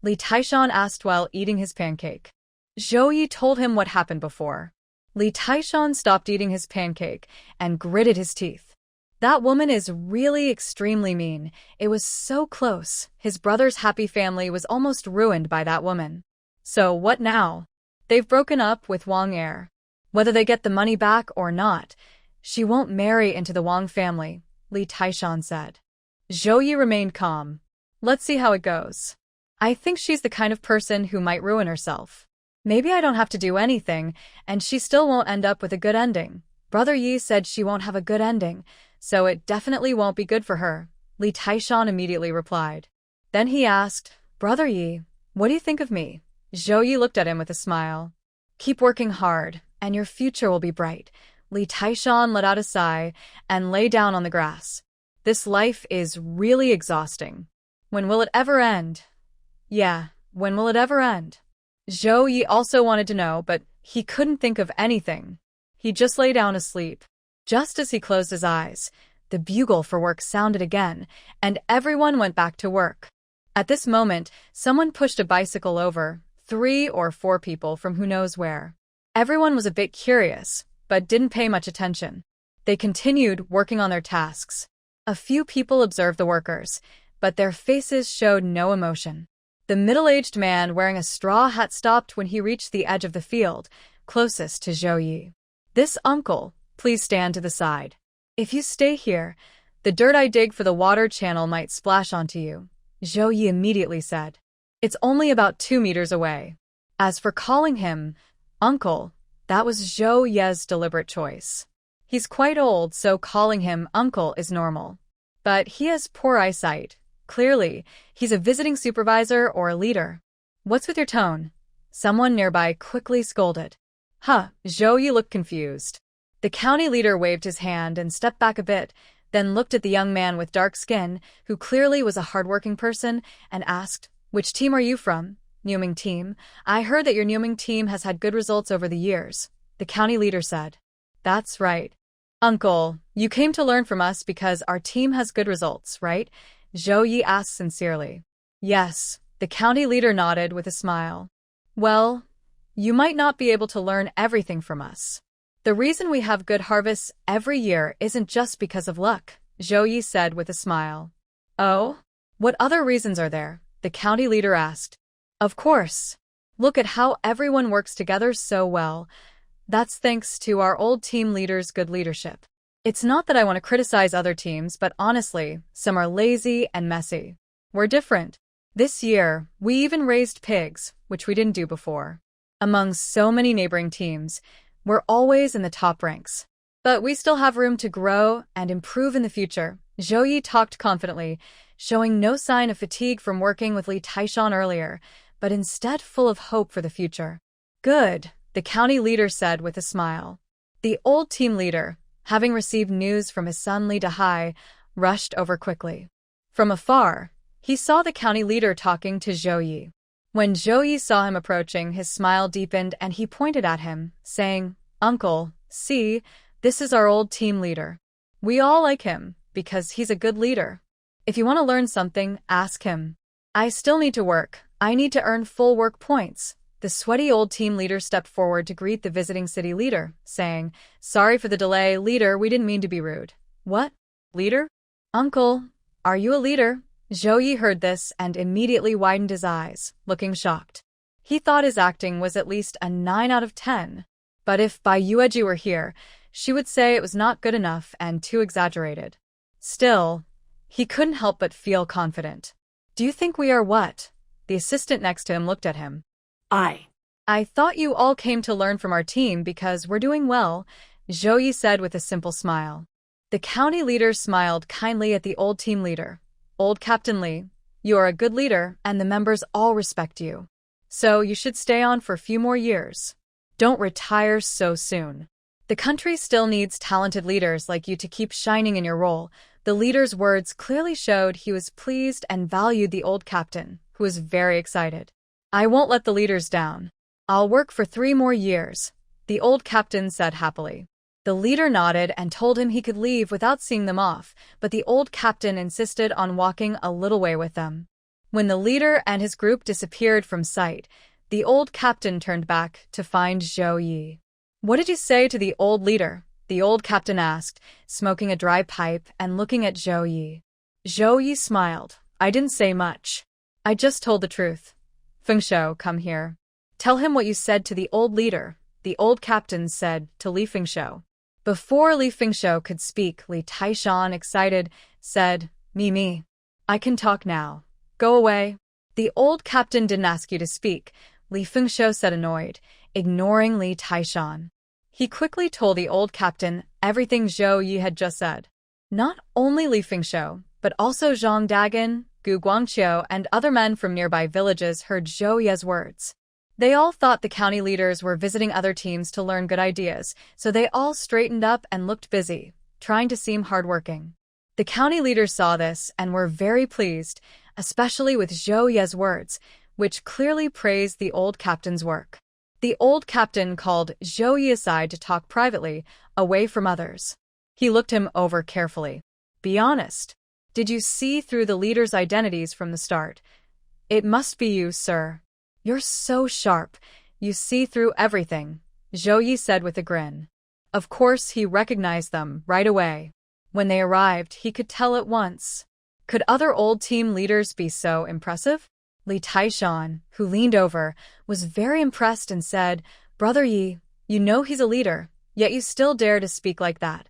Li Taishan asked while eating his pancake. Zhao Ye told him what happened before. Li Taishan stopped eating his pancake and gritted his teeth. That woman is really extremely mean. It was so close. His brother's happy family was almost ruined by that woman. So what now? They've broken up with Wang Heir. Whether they get the money back or not, she won't marry into the Wang family, Li Taishan said. Zhao Ye remained calm. Let's see how it goes. I think she's the kind of person who might ruin herself. Maybe I don't have to do anything, and she still won't end up with a good ending. Brother Yi said she won't have a good ending, so it definitely won't be good for her, Li Taishan immediately replied. Then he asked, Brother Yi, what do you think of me? Zhao Ye looked at him with a smile. Keep working hard, and your future will be bright. Li Taishan let out a sigh and lay down on the grass. This life is really exhausting. When will it ever end? Yeah, when will it ever end? Zhao Ye also wanted to know, but he couldn't think of anything. He just lay down asleep. Just as he closed his eyes, the bugle for work sounded again, and everyone went back to work. At this moment, someone pushed a bicycle over 3 or 4 people from who knows where. Everyone was a bit curious, but didn't pay much attention. They continued working on their tasks. A few people observed the workers, but their faces showed no emotion. The middle-aged man wearing a straw hat stopped when he reached the edge of the field, closest to Zhao Ye. This uncle, please stand to the side. If you stay here, the dirt I dig for the water channel might splash onto you, Zhao Ye immediately said. It's only about 2 meters away. As for calling him uncle, that was Zhao Ye's deliberate choice. He's quite old, so calling him uncle is normal. But he has poor eyesight. Clearly, he's a visiting supervisor or a leader. What's with your tone? Someone nearby quickly scolded. Zhao Ye looked confused. The county leader waved his hand and stepped back a bit, then looked at the young man with dark skin, who clearly was a hardworking person, and asked, Which team are you from? Numing team. I heard that your Numing team has had good results over the years, the county leader said. That's right. Uncle, you came to learn from us because our team has good results, right? Zhao Ye asked sincerely. Yes, the county leader nodded with a smile. Well, you might not be able to learn everything from us. The reason we have good harvests every year isn't just because of luck, Zhao Ye said with a smile. Oh? What other reasons are there? The county leader asked. Of course. Look at how everyone works together so well. That's thanks to our old team leader's good leadership. It's not that I want to criticize other teams, but honestly, some are lazy and messy. We're different. This year, we even raised pigs, which we didn't do before. Among so many neighboring teams, we're always in the top ranks. But we still have room to grow and improve in the future. Zhao Ye talked confidently, showing no sign of fatigue from working with Li Taishan earlier, but instead full of hope for the future. Good, the county leader said with a smile. The old team leader, having received news from his son Li Dahai, rushed over quickly. From afar, he saw the county leader talking to Zhao Ye. When Zhao Ye saw him approaching, his smile deepened and he pointed at him, saying, Uncle, see, this is our old team leader. We all like him, because he's a good leader. If you want to learn something, ask him. I still need to work. I need to earn full work points. The sweaty old team leader stepped forward to greet the visiting city leader, saying, Sorry for the delay, leader, we didn't mean to be rude. What? Leader? Uncle, are you a leader? Zhao Ye heard this and immediately widened his eyes, looking shocked. He thought his acting was at least a 9 out of 10. But if Bai Yueji were here, she would say it was not good enough and too exaggerated. Still, he couldn't help but feel confident. Do you think we are what? The assistant next to him looked at him. I thought you all came to learn from our team because we're doing well, Zhao Ye said with a simple smile. The county leader smiled kindly at the old team leader. Old Captain Li, you are a good leader and the members all respect you. So you should stay on for a few more years. Don't retire so soon. The country still needs talented leaders like you to keep shining in your role. The leader's words clearly showed he was pleased and valued the old captain, who was very excited. I won't let the leaders down. I'll work for 3 more years, the old captain said happily. The leader nodded and told him he could leave without seeing them off, but the old captain insisted on walking a little way with them. When the leader and his group disappeared from sight, the old captain turned back to find Zhao Ye. What did you say to the old leader? The old captain asked, smoking a dry pipe and looking at Zhao Ye. Zhao Ye smiled. I didn't say much. I just told the truth. Fengshou, come here. Tell him what you said to the old leader, the old captain said to Li Fengshou. Before Li Fengshou could speak, Li Taishan, excited, said, Me. I can talk now. Go away. The old captain didn't ask you to speak, Li Fengshou said, annoyed, ignoring Li Taishan. He quickly told the old captain everything Zhao Ye had just said. Not only Li Fengshou, but also Zhang Dagan, Gu Guangqiu, and other men from nearby villages heard Zhao Ye's words. They all thought the county leaders were visiting other teams to learn good ideas, so they all straightened up and looked busy, trying to seem hardworking. The county leaders saw this and were very pleased, especially with Zhao Ye's words, which clearly praised the old captain's work. The old captain called Zhao Ye aside to talk privately, away from others. He looked him over carefully. Be honest. Did you see through the leaders' identities from the start? It must be you, sir. You're so sharp. You see through everything, Zhao Ye said with a grin. Of course he recognized them right away. When they arrived, he could tell at once. Could other old team leaders be so impressive? Li Taishan, who leaned over, was very impressed and said, Brother Yi, you know he's a leader, yet you still dare to speak like that.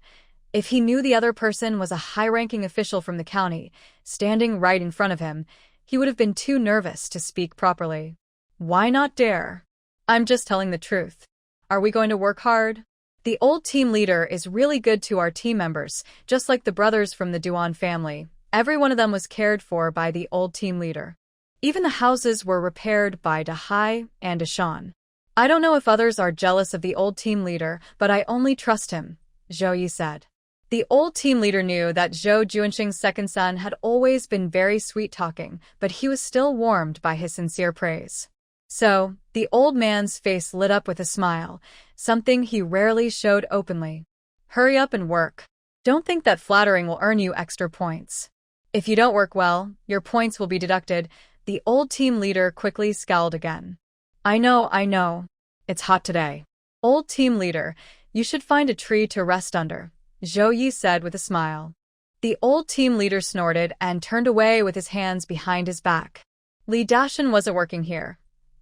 If he knew the other person was a high-ranking official from the county, standing right in front of him, he would have been too nervous to speak properly. Why not dare? I'm just telling the truth. Are we going to work hard? The old team leader is really good to our team members, just like the brothers from the Duan family. Every one of them was cared for by the old team leader. Even the houses were repaired by Dahai and Ashan. I don't know if others are jealous of the old team leader, but I only trust him, Zhao Ye said. The old team leader knew that Zhou Juanqing's second son had always been very sweet-talking, but he was still warmed by his sincere praise. So, the old man's face lit up with a smile, something he rarely showed openly. Hurry up and work. Don't think that flattering will earn you extra points. If you don't work well, your points will be deducted. The old team leader quickly scowled again. I know. It's hot today. Old team leader, you should find a tree to rest under, Zhao Ye said with a smile. The old team leader snorted and turned away with his hands behind his back. Li Dashan wasn't working here.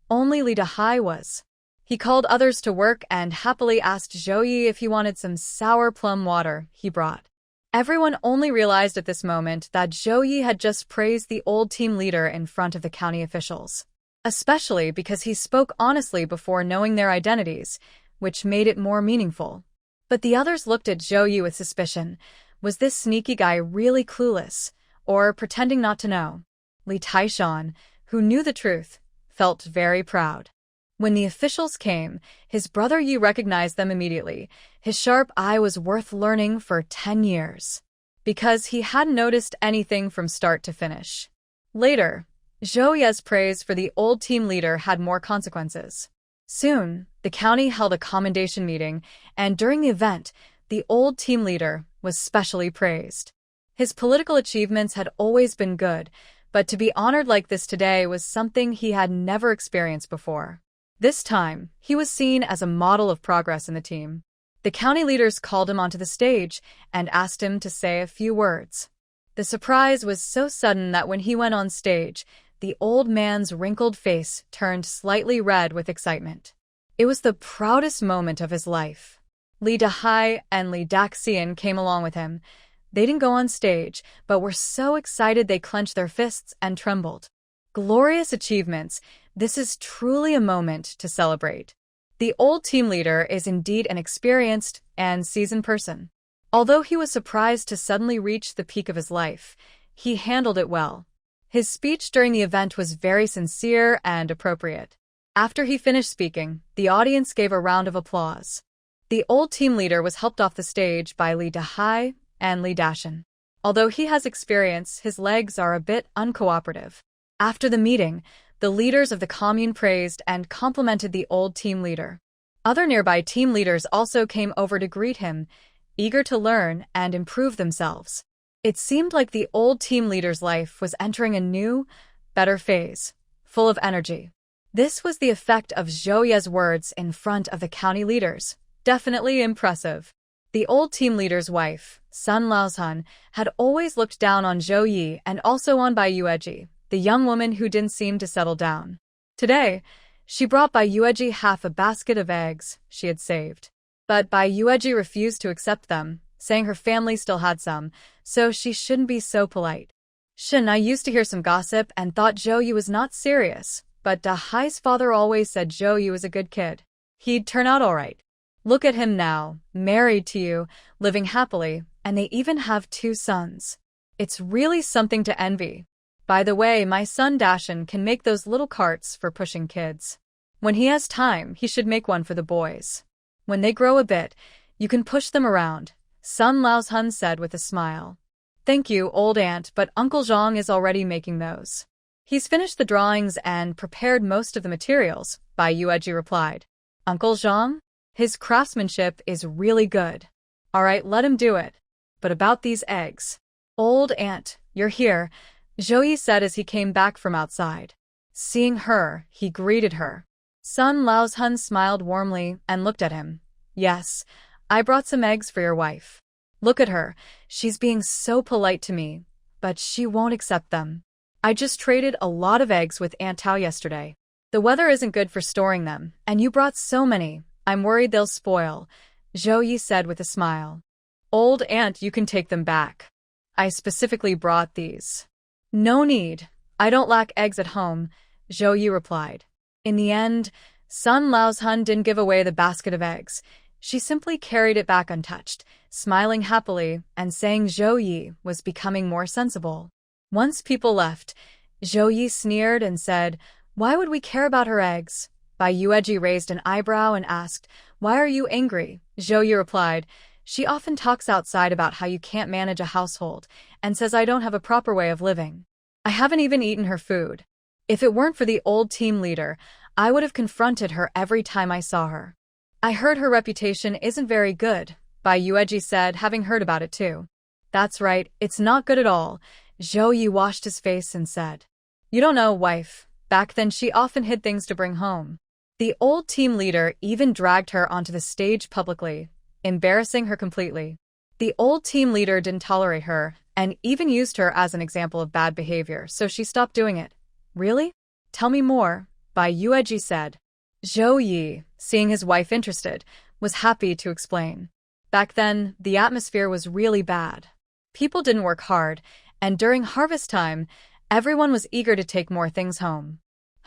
Only Li Dahai was. He called others to work and happily asked Zhao Ye if he wanted some sour plum water he brought. Everyone only realized at this moment that Zhao Ye had just praised the old team leader in front of the county officials, especially because he spoke honestly before knowing their identities, which made it more meaningful. But the others looked at Zhao Ye with suspicion. Was this sneaky guy really clueless, or pretending not to know? Li Taishan, who knew the truth, felt very proud. When the officials came, his brother Yi recognized them immediately. His sharp eye was worth learning for 10 years, because he hadn't noticed anything from start to finish. Later, Zhao Ye's praise for the old team leader had more consequences. Soon, the county held a commendation meeting, and during the event, the old team leader was specially praised. His political achievements had always been good, but to be honored like this today was something he had never experienced before. This time, he was seen as a model of progress in the team. The county leaders called him onto the stage and asked him to say a few words. The surprise was so sudden that when he went on stage, the old man's wrinkled face turned slightly red with excitement. It was the proudest moment of his life. Li Dahai and Li Daxian came along with him. They didn't go on stage, but were so excited they clenched their fists and trembled. Glorious achievements. This is truly a moment to celebrate. The old team leader is indeed an experienced and seasoned person. Although he was surprised to suddenly reach the peak of his life, he handled it well. His speech during the event was very sincere and appropriate. After he finished speaking, the audience gave a round of applause. The old team leader was helped off the stage by Li Dahai and Li Dashan. Although he has experience, his legs are a bit uncooperative. After the meeting, the leaders of the commune praised and complimented the old team leader. Other nearby team leaders also came over to greet him, eager to learn and improve themselves. It seemed like the old team leader's life was entering a new, better phase, full of energy. This was the effect of Zhao Ye's words in front of the county leaders. Definitely impressive. The old team leader's wife, Sun Laohan, had always looked down on Zhao Ye and also on Bai Yueji, the young woman who didn't seem to settle down. Today, she brought Bai Yueji half a basket of eggs she had saved. But Bai Yueji refused to accept them, saying her family still had some, so she shouldn't be so polite. I used to hear some gossip and thought Zhou Yu was not serious, but Da Hai's father always said Zhou Yu was a good kid. He'd turn out alright. Look at him now, married to you, living happily, and they even have 2 sons. It's really something to envy. By the way, my son Dashan can make those little carts for pushing kids. When he has time, he should make one for the boys. When they grow a bit, you can push them around, Sun Laohan said with a smile. Thank you, old aunt, but Uncle Zhang is already making those. He's finished the drawings and prepared most of the materials, Bai Yueji replied. Uncle Zhang? His craftsmanship is really good. Alright, let him do it. But about these eggs. Old aunt, you're here, Zhou Yi said as he came back from outside. Seeing her, he greeted her. Sun Laohan smiled warmly and looked at him. Yes, I brought some eggs for your wife. Look at her, she's being so polite to me, but she won't accept them. I just traded a lot of eggs with Aunt Tao yesterday. The weather isn't good for storing them, and you brought so many. I'm worried they'll spoil, Zhou Yi said with a smile. Old aunt, you can take them back. I specifically brought these. No need. I don't lack eggs at home, Zhou Yi replied. In the end, Sun Laohan didn't give away the basket of eggs. She simply carried it back untouched, smiling happily and saying Zhou Yi was becoming more sensible. Once people left, Zhou Yi sneered and said, Why would we care about her eggs? Bai Yueji raised an eyebrow and asked, Why are you angry? Zhou Yi replied, She often talks outside about how you can't manage a household and says I don't have a proper way of living. I haven't even eaten her food. If it weren't for the old team leader, I would have confronted her every time I saw her. I heard her reputation isn't very good, Bai Yueji said, having heard about it too. That's right, it's not good at all, Zhou Yi washed his face and said. You don't know, wife. Back then she often hid things to bring home. The old team leader even dragged her onto the stage publicly, embarrassing her completely. The old team leader didn't tolerate her and even used her as an example of bad behavior, so she stopped doing it. Really? Tell me more, Bai Yueji said. Zhou Yi, seeing his wife interested, was happy to explain. Back then, the atmosphere was really bad. People didn't work hard, and during harvest time, everyone was eager to take more things home.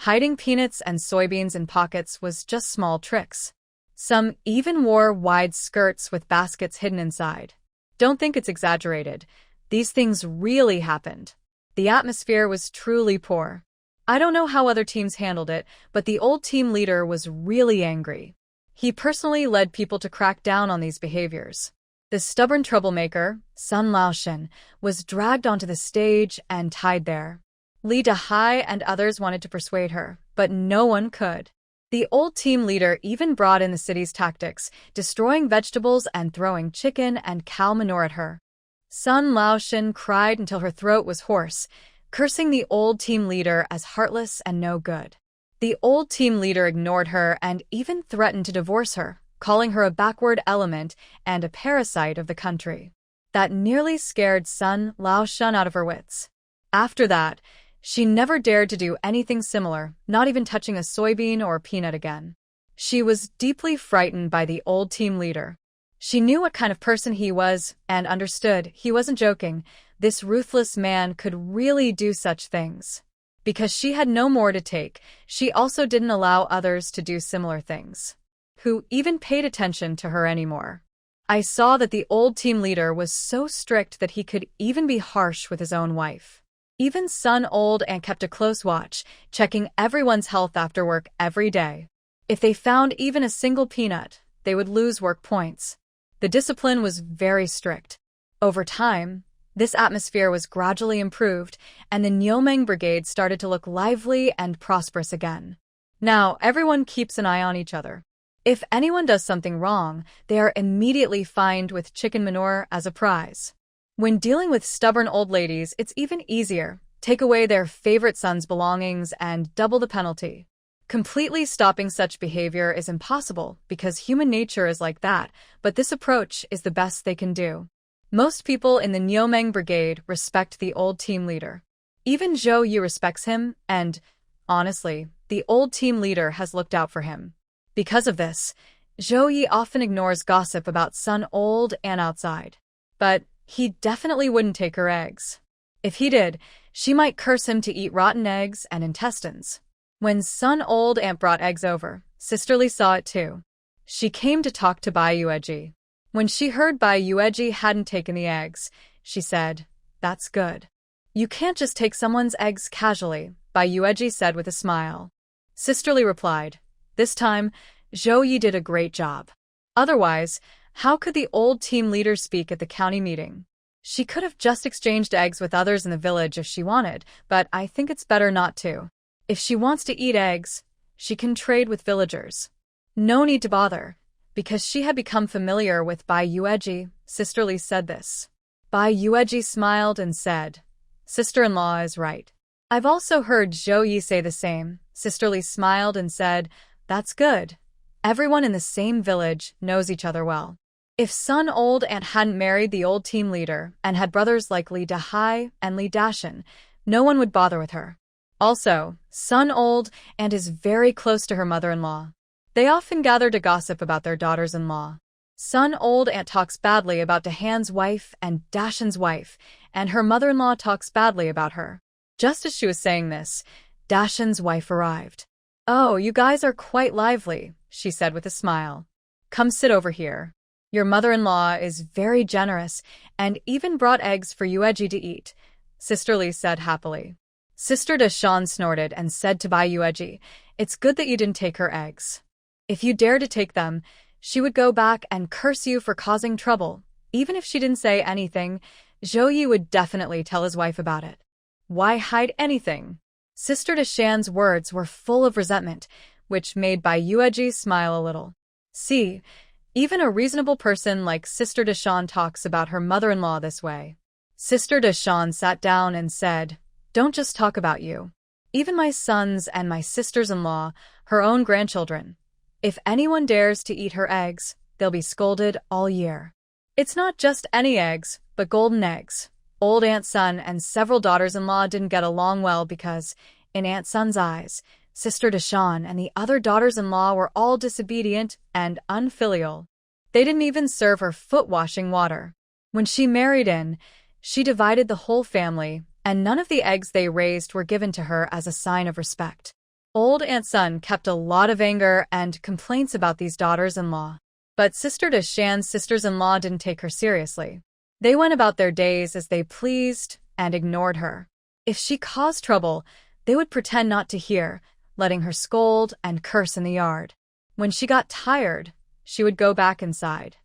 Hiding peanuts and soybeans in pockets was just small tricks. Some even wore wide skirts with baskets hidden inside. Don't think it's exaggerated. These things really happened. The atmosphere was truly poor. I don't know how other teams handled it, but the old team leader was really angry. He personally led people to crack down on these behaviors. The stubborn troublemaker, Sun Laohan, was dragged onto the stage and tied there. Li Dahai and others wanted to persuade her, but no one could. The old team leader even brought in the city's tactics, destroying vegetables and throwing chicken and cow manure at her. Sun Laohan cried until her throat was hoarse, cursing the old team leader as heartless and no good. The old team leader ignored her and even threatened to divorce her, calling her a backward element and a parasite of the country. That nearly scared Sun Laohan out of her wits. After that, she never dared to do anything similar, not even touching a soybean or a peanut again. She was deeply frightened by the old team leader. She knew what kind of person he was and understood he wasn't joking. This ruthless man could really do such things. Because she had no more to take, she also didn't allow others to do similar things, who even paid attention to her anymore. I saw that the old team leader was so strict that he could even be harsh with his own wife. Even Sun Old and kept a close watch, checking everyone's health after work every day. If they found even a single peanut, they would lose work points. The discipline was very strict. Over time, this atmosphere was gradually improved, and the Nyomeng Brigade started to look lively and prosperous again. Now, everyone keeps an eye on each other. If anyone does something wrong, they are immediately fined with chicken manure as a prize. When dealing with stubborn old ladies, it's even easier. Take away their favorite son's belongings and double the penalty. Completely stopping such behavior is impossible because human nature is like that, but this approach is the best they can do. Most people in the Nyomeng Brigade respect the old team leader. Even Zhao Ye respects him, and, honestly, the old team leader has looked out for him. Because of this, Zhao Ye often ignores gossip about Sun Old and outside. But he definitely wouldn't take her eggs. If he did, she might curse him to eat rotten eggs and intestines. When Sun Old Aunt brought eggs over, Sister Lee saw it too. She came to talk to Bai Yueji. When she heard Bai Yueji hadn't taken the eggs, she said, "That's good." "You can't just take someone's eggs casually," Bai Yueji said with a smile. Sister Lee replied, "This time, Zhou Yi did a great job. Otherwise, how could the old team leader speak at the county meeting? She could have just exchanged eggs with others in the village if she wanted, but I think it's better not to. If she wants to eat eggs, she can trade with villagers. No need to bother." Because she had become familiar with Bai Yueji, Sister Lee said this. Bai Yueji smiled and said, "Sister-in-law is right." "I've also heard Zhou Yi say the same." Sister Lee smiled and said, "That's good. Everyone in the same village knows each other well." If Sun Old Aunt hadn't married the old team leader and had brothers like Li Dahai and Li Dashan, no one would bother with her. Also, Sun Old Aunt is very close to her mother-in-law. They often gather to gossip about their daughters-in-law. Sun Old Aunt talks badly about Dahan's wife and Dashan's wife, and her mother-in-law talks badly about her. Just as she was saying this, Dashan's wife arrived. "Oh, you guys are quite lively," she said with a smile. "Come sit over here. Your mother-in-law is very generous and even brought eggs for Yueji to eat," Sister Lee said happily. Sister Dashan snorted and said to Bai Yueji, "It's good that you didn't take her eggs. If you dare to take them, she would go back and curse you for causing trouble. Even if she didn't say anything, Zhou Yi would definitely tell his wife about it. Why hide anything?" Sister Dashan's words were full of resentment, which made Bai Yueji smile a little. See, even a reasonable person like Sister Dashan talks about her mother-in-law this way. Sister Dashan sat down and said, "Don't just talk about you. Even my sons and my sisters-in-law, her own grandchildren. If anyone dares to eat her eggs, they'll be scolded all year. It's not just any eggs, but golden eggs." Old Aunt Sun and several daughters-in-law didn't get along well because, in Aunt Sun's eyes, Sister Dashan and the other daughters-in-law were all disobedient and unfilial. They didn't even serve her foot-washing water. When she married in, she divided the whole family, and none of the eggs they raised were given to her as a sign of respect. Old Aunt Sun kept a lot of anger and complaints about these daughters-in-law. But Sister Dashan's sisters-in-law didn't take her seriously. They went about their days as they pleased and ignored her. If she caused trouble, they would pretend not to hear, letting her scold and curse in the yard. When she got tired, she would go back inside.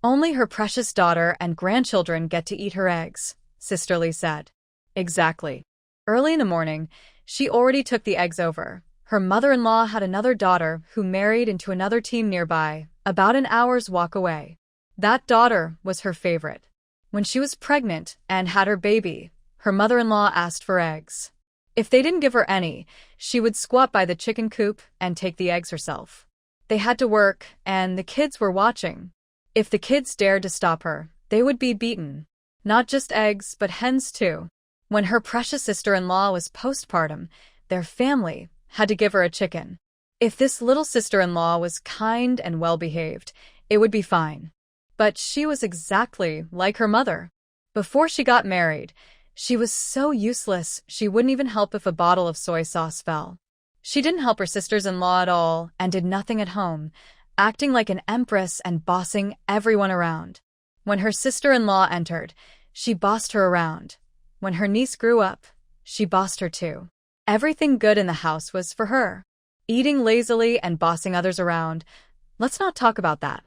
"Only her precious daughter and grandchildren get to eat her eggs," Sister Lee said. Exactly. Early in the morning, she already took the eggs over. Her mother-in-law had another daughter who married into another team nearby, about an hour's walk away. That daughter was her favorite. When she was pregnant and had her baby, her mother-in-law asked for eggs. If they didn't give her any, she would squat by the chicken coop and take the eggs herself. They had to work, and the kids were watching. If the kids dared to stop her, they would be beaten. Not just eggs, but hens too. When her precious sister-in-law was postpartum, their family had to give her a chicken. If this little sister-in-law was kind and well-behaved, it would be fine. But she was exactly like her mother. Before she got married, she was so useless she wouldn't even help if a bottle of soy sauce fell. She didn't help her sisters-in-law at all and did nothing at home, acting like an empress and bossing everyone around. When her sister-in-law entered, she bossed her around. When her niece grew up, she bossed her too. Everything good in the house was for her. Eating lazily and bossing others around, let's not talk about that.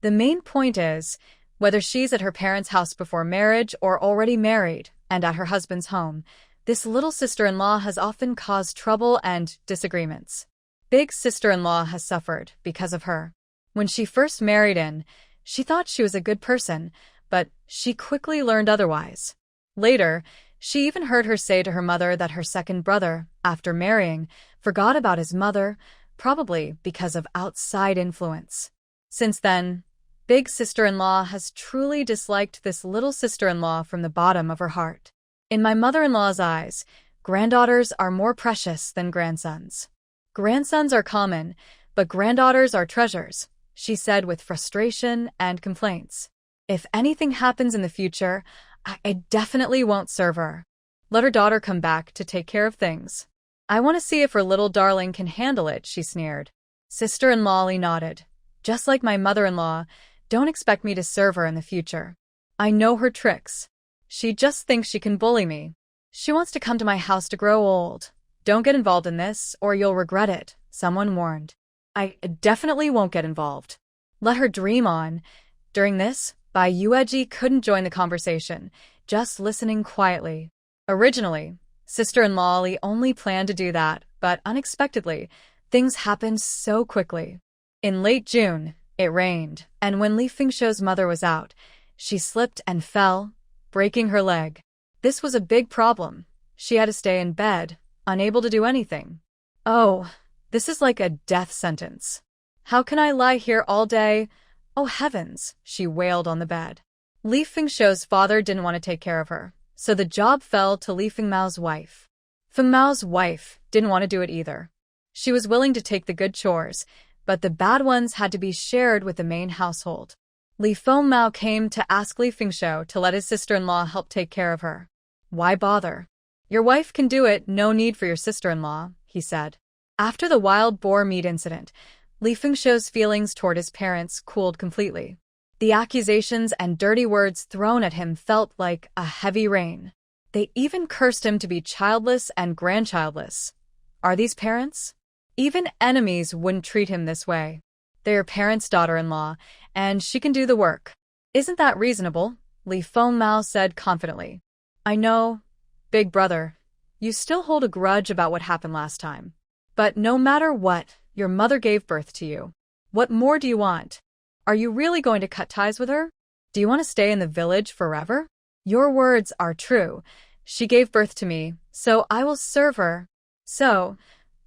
The main point is, whether she's at her parents' house before marriage or already married and at her husband's home, this little sister-in-law has often caused trouble and disagreements. Big sister-in-law has suffered because of her. When she first married in, she thought she was a good person, but she quickly learned otherwise. Later, she even heard her say to her mother that her second brother, after marrying, forgot about his mother, probably because of outside influence. Since then, big sister-in-law has truly disliked this little sister-in-law from the bottom of her heart. In my mother-in-law's eyes, granddaughters are more precious than grandsons. Grandsons are common, but granddaughters are treasures, she said with frustration and complaints. If anything happens in the future, I definitely won't serve her. Let her daughter come back to take care of things. I want to see if her little darling can handle it, she sneered. Sister-in-law nodded. Just like my mother-in-law, don't expect me to serve her in the future. I know her tricks. She just thinks she can bully me. She wants to come to my house to grow old. Don't get involved in this, or you'll regret it, someone warned. I definitely won't get involved. Let her dream on. During this, Bai Yueji couldn't join the conversation, just listening quietly. Originally, sister-in-law Li only planned to do that, but unexpectedly, things happened so quickly. In late June, it rained, and when Li Fengshou's mother was out, she slipped and fell, breaking her leg. This was a big problem. She had to stay in bed, unable to do anything. Oh, this is like a death sentence. How can I lie here all day? Oh heavens, she wailed on the bed. Li Fengshou's father didn't want to take care of her, so the job fell to Li Fengmao's wife. Fengmao's wife didn't want to do it either. She was willing to take the good chores, but the bad ones had to be shared with the main household. Li Fengmao came to ask Li Fengshou to let his sister-in-law help take care of her. Why bother? Your wife can do it, no need for your sister-in-law, he said. After the wild boar meat incident, Li Fengshou's feelings toward his parents cooled completely. The accusations and dirty words thrown at him felt like a heavy rain. They even cursed him to be childless and grandchildless. Are these parents? Even enemies wouldn't treat him this way. They're your parents' daughter-in-law, and she can do the work. Isn't that reasonable? Li Fengmao said confidently. I know, big brother, you still hold a grudge about what happened last time. But no matter what, your mother gave birth to you. What more do you want? Are you really going to cut ties with her? Do you want to stay in the village forever? Your words are true. She gave birth to me, so I will serve her. So,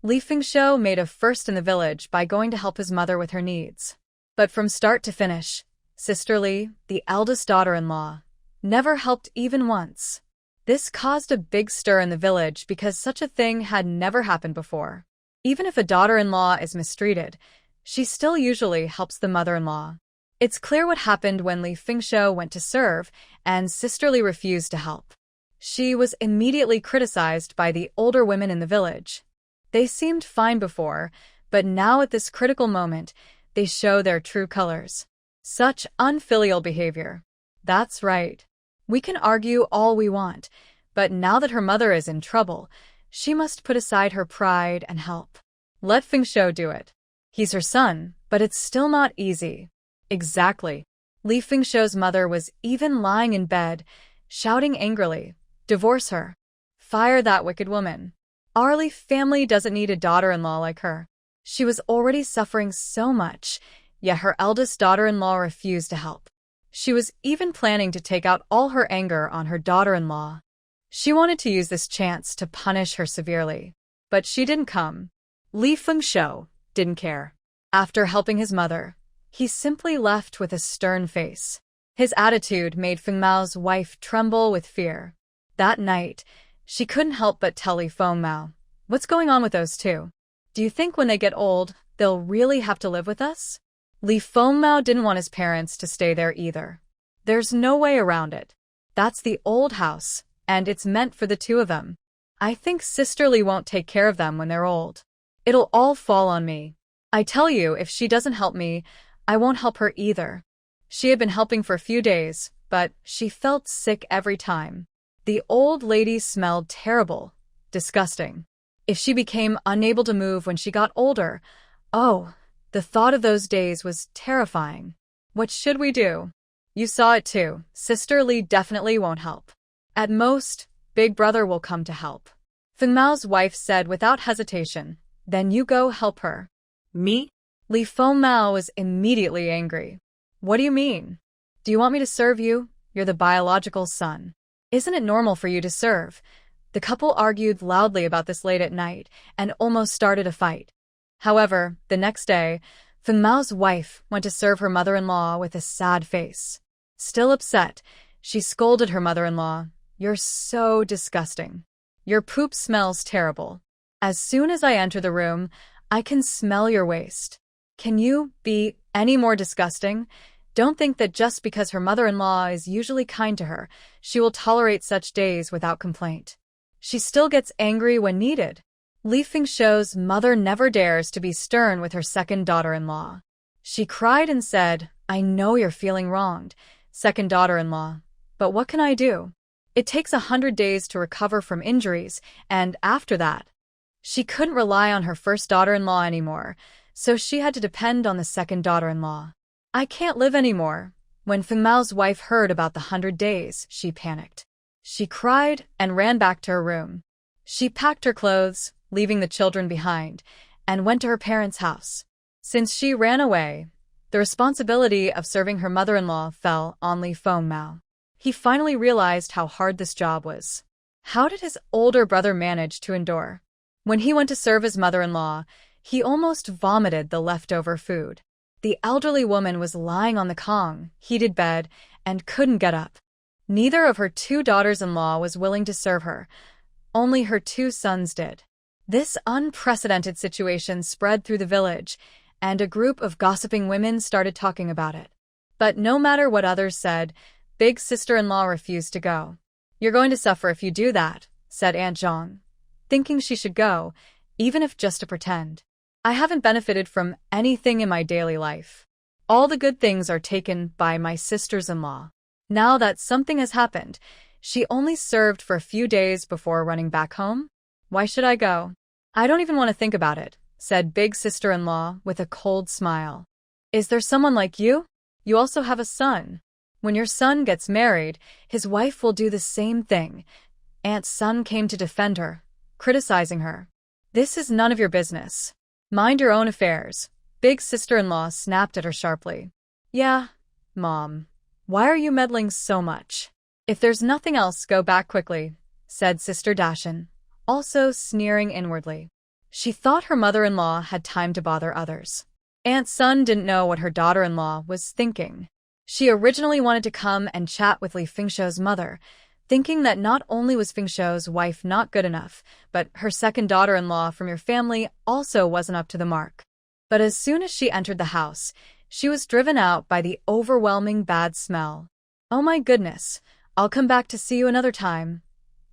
Li Fengshou made a first in the village by going to help his mother with her needs. But from start to finish, Sister Li, the eldest daughter-in-law, never helped even once. This caused a big stir in the village because such a thing had never happened before. Even if a daughter-in-law is mistreated, she still usually helps the mother-in-law. It's clear what happened when Li Fengshou went to serve and Sister Li refused to help. She was immediately criticized by the older women in the village. They seemed fine before, but now at this critical moment, they show their true colors. Such unfilial behavior. That's right. We can argue all we want, but now that her mother is in trouble, she must put aside her pride and help. Let Fengshou do it. He's her son, but it's still not easy. Exactly. Li Fengshou's mother was even lying in bed, shouting angrily, "Divorce her. Fire that wicked woman. Our Li family doesn't need a daughter-in-law like her." She was already suffering so much, yet her eldest daughter-in-law refused to help. She was even planning to take out all her anger on her daughter-in-law. She wanted to use this chance to punish her severely. But she didn't come. Li Fengshou didn't care. After helping his mother, he simply left with a stern face. His attitude made Fengmao's wife tremble with fear. That night, she couldn't help but tell Li Fengmao, "What's going on with those two? Do you think when they get old, they'll really have to live with us?" Li Fengmao didn't want his parents to stay there either. There's no way around it. That's the old house, and it's meant for the two of them. I think Sister Li won't take care of them when they're old. It'll all fall on me. I tell you, if she doesn't help me, I won't help her either. She had been helping for a few days, but she felt sick every time. The old lady smelled terrible, disgusting. If she became unable to move when she got older, oh, the thought of those days was terrifying. What should we do? You saw it too. Sister Li definitely won't help. At most, Big Brother will come to help. Fengmao's wife said without hesitation, "Then you go help her." Me? Li Fengmao was immediately angry. What do you mean? Do you want me to serve you? You're the biological son. Isn't it normal for you to serve? The couple argued loudly about this late at night and almost started a fight. However, the next day, Feng Mao's wife went to serve her mother-in-law with a sad face. Still upset, she scolded her mother-in-law. "You're so disgusting. Your poop smells terrible. As soon as I enter the room, I can smell your waste. Can you be any more disgusting?" Don't think that just because her mother-in-law is usually kind to her, she will tolerate such days without complaint. She still gets angry when needed. Li Fengshou's mother never dares to be stern with her second daughter-in-law. She cried and said, "I know you're feeling wronged, second daughter-in-law, but what can I do? It takes 100 days to recover from injuries, and after that." She couldn't rely on her first daughter-in-law anymore, so she had to depend on the second daughter-in-law. "I can't live anymore." When Feng Mao's wife heard about the 100 days, she panicked. She cried and ran back to her room. She packed her clothes, leaving the children behind, and went to her parents' house. Since she ran away, the responsibility of serving her mother-in-law fell on Li Fengmao. He finally realized how hard this job was. How did his older brother manage to endure? When he went to serve his mother-in-law, he almost vomited the leftover food. The elderly woman was lying on the Kong, heated bed, and couldn't get up. Neither of her 2 daughters-in-law was willing to serve her. Only her 2 sons did. This unprecedented situation spread through the village, and a group of gossiping women started talking about it. But no matter what others said, big sister-in-law refused to go. "You're going to suffer if you do that," said Aunt Zhang, thinking she should go, even if just to pretend. "I haven't benefited from anything in my daily life. All the good things are taken by my sisters-in-law. Now that something has happened, she only served for a few days before running back home. Why should I go? I don't even want to think about it," said big sister-in-law with a cold smile. "Is there someone like you? You also have a son. When your son gets married, his wife will do the same thing." Aunt Sun came to defend her, criticizing her. "This is none of your business. Mind your own affairs." Big sister-in-law snapped at her sharply. "Yeah, Mom. Why are you meddling so much? If there's nothing else, go back quickly," said Sister Dashin, also sneering inwardly. She thought her mother-in-law had time to bother others. Aunt Sun didn't know what her daughter-in-law was thinking. She originally wanted to come and chat with Li Fengshou's mother, thinking that not only was Fengshou's wife not good enough, but her second daughter-in-law from your family also wasn't up to the mark. But as soon as she entered the house, she was driven out by the overwhelming bad smell. "Oh my goodness, I'll come back to see you another time."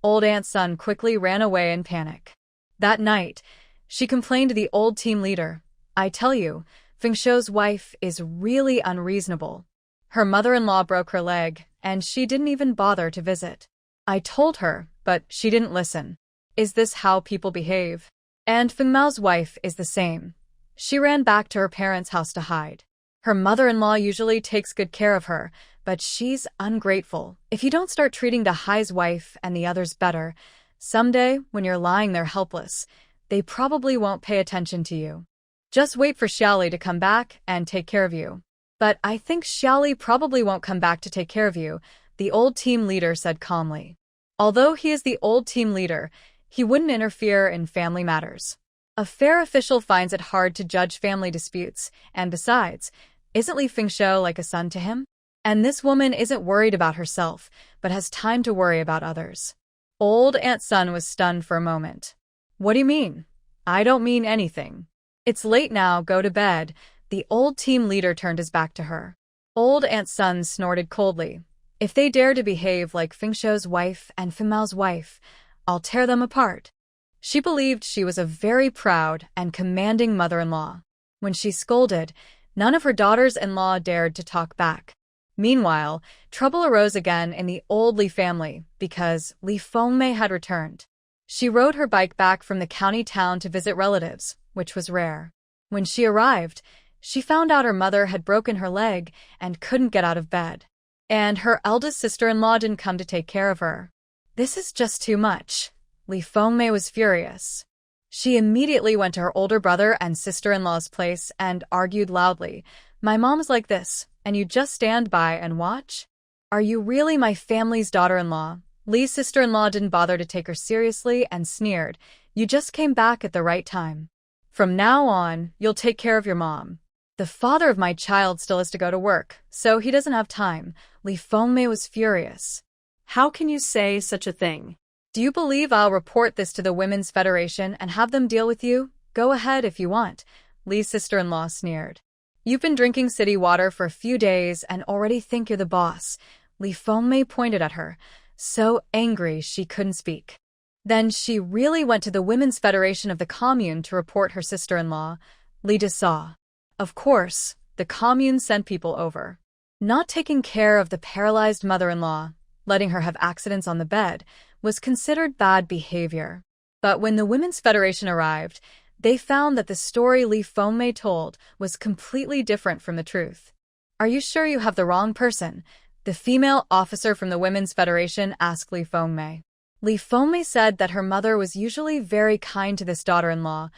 Old Aunt Sun quickly ran away in panic. That night, she complained to the old team leader. "I tell you, Fengshou's wife is really unreasonable. Her mother-in-law broke her leg, and she didn't even bother to visit. I told her, but she didn't listen. Is this how people behave?" And Feng Mao's wife is the same. She ran back to her parents' house to hide. Her mother-in-law usually takes good care of her, but she's ungrateful. If you don't start treating the Hai's wife and the others better, someday, when you're lying there helpless, they probably won't pay attention to you. Just wait for Xiaoli to come back and take care of you. "But I think Xiaoli probably won't come back to take care of you," the old team leader said calmly. Although he is the old team leader, he wouldn't interfere in family matters. A fair official finds it hard to judge family disputes, and besides, isn't Li Fengshou like a son to him? And this woman isn't worried about herself, but has time to worry about others. Old Aunt Sun was stunned for a moment. "What do you mean?" "I don't mean anything. It's late now, go to bed." The old team leader turned his back to her. Old Aunt Sun snorted coldly. "If they dare to behave like Fengshou's wife and Feng Mao's wife, I'll tear them apart." She believed she was a very proud and commanding mother-in-law. When she scolded, none of her daughters-in-law dared to talk back. Meanwhile, trouble arose again in the old Li family because Li Fengmei had returned. She rode her bike back from the county town to visit relatives, which was rare. When she arrived, she found out her mother had broken her leg and couldn't get out of bed. And her eldest sister-in-law didn't come to take care of her. This is just too much. Li Fengmei was furious. She immediately went to her older brother and sister-in-law's place and argued loudly. "My mom's like this, and you just stand by and watch? Are you really my family's daughter-in-law?" Li's sister-in-law didn't bother to take her seriously and sneered. "You just came back at the right time. From now on, you'll take care of your mom. The father of my child still has to go to work, so he doesn't have time. Li Fengmei was furious. How can you say such a thing? Do you believe I'll report this to the Women's Federation and have them deal with you? Go ahead if you want, Li's sister-in-law sneered. You've been drinking city water for a few days and already think you're the boss. Li Fengmei pointed at her, so angry she couldn't speak. Then she really went to the Women's Federation of the commune to report her sister-in-law, Li saw. Of course, the commune sent people over. Not taking care of the paralyzed mother-in-law, letting her have accidents on the bed, was considered bad behavior. But when the Women's Federation arrived, they found that the story Li Fengmei told was completely different from the truth. Are you sure you have the wrong person? The female officer from the Women's Federation asked Li Fengmei. Li Fengmei said that her mother was usually very kind to this daughter-in-law,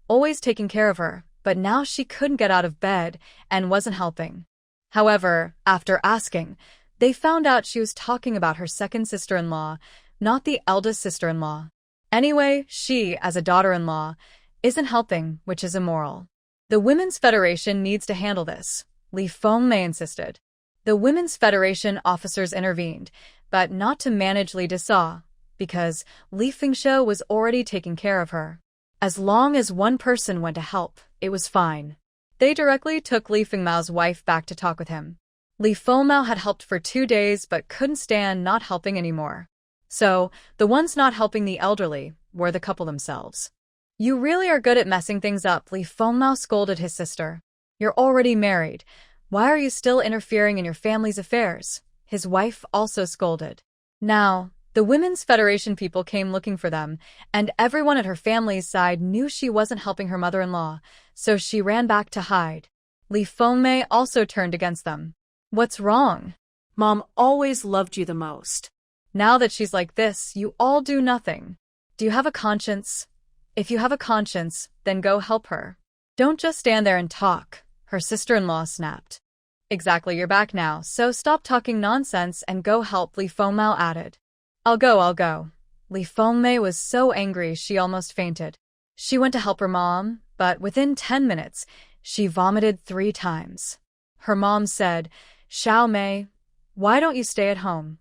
always taking care of her, but now she couldn't get out of bed and wasn't helping. However, after asking, they found out she was talking about her second sister-in-law, not the eldest sister-in-law. Anyway, she, as a daughter-in-law, isn't helping, which is immoral. The Women's Federation needs to handle this, Li Fengmei insisted. The Women's Federation officers intervened, but not to manage Li Saw, because Li Fengshou was already taking care of her. As long as one person went to help, it was fine. They directly took Li Fengmao's wife back to talk with him. Li Fengmao had helped for 2 days but couldn't stand not helping anymore. So, the ones not helping the elderly were the couple themselves. You really are good at messing things up, Li Fengmao scolded his sister. You're already married. Why are you still interfering in your family's affairs? His wife also scolded. Now, the Women's Federation people came looking for them, and everyone at her family's side knew she wasn't helping her mother-in-law, so she ran back to hide. Li Fengmei also turned against them. What's wrong? Mom always loved you the most. Now that she's like this, you all do nothing. Do you have a conscience? If you have a conscience, then go help her. Don't just stand there and talk, her sister-in-law snapped. Exactly, you're back now, so stop talking nonsense and go help, Li Fengmao added. I'll go. Li Fengmei was so angry she almost fainted. She went to help her mom, but within 10 minutes, she vomited 3 times. Her mom said, Xiao Mei, why don't you stay at home?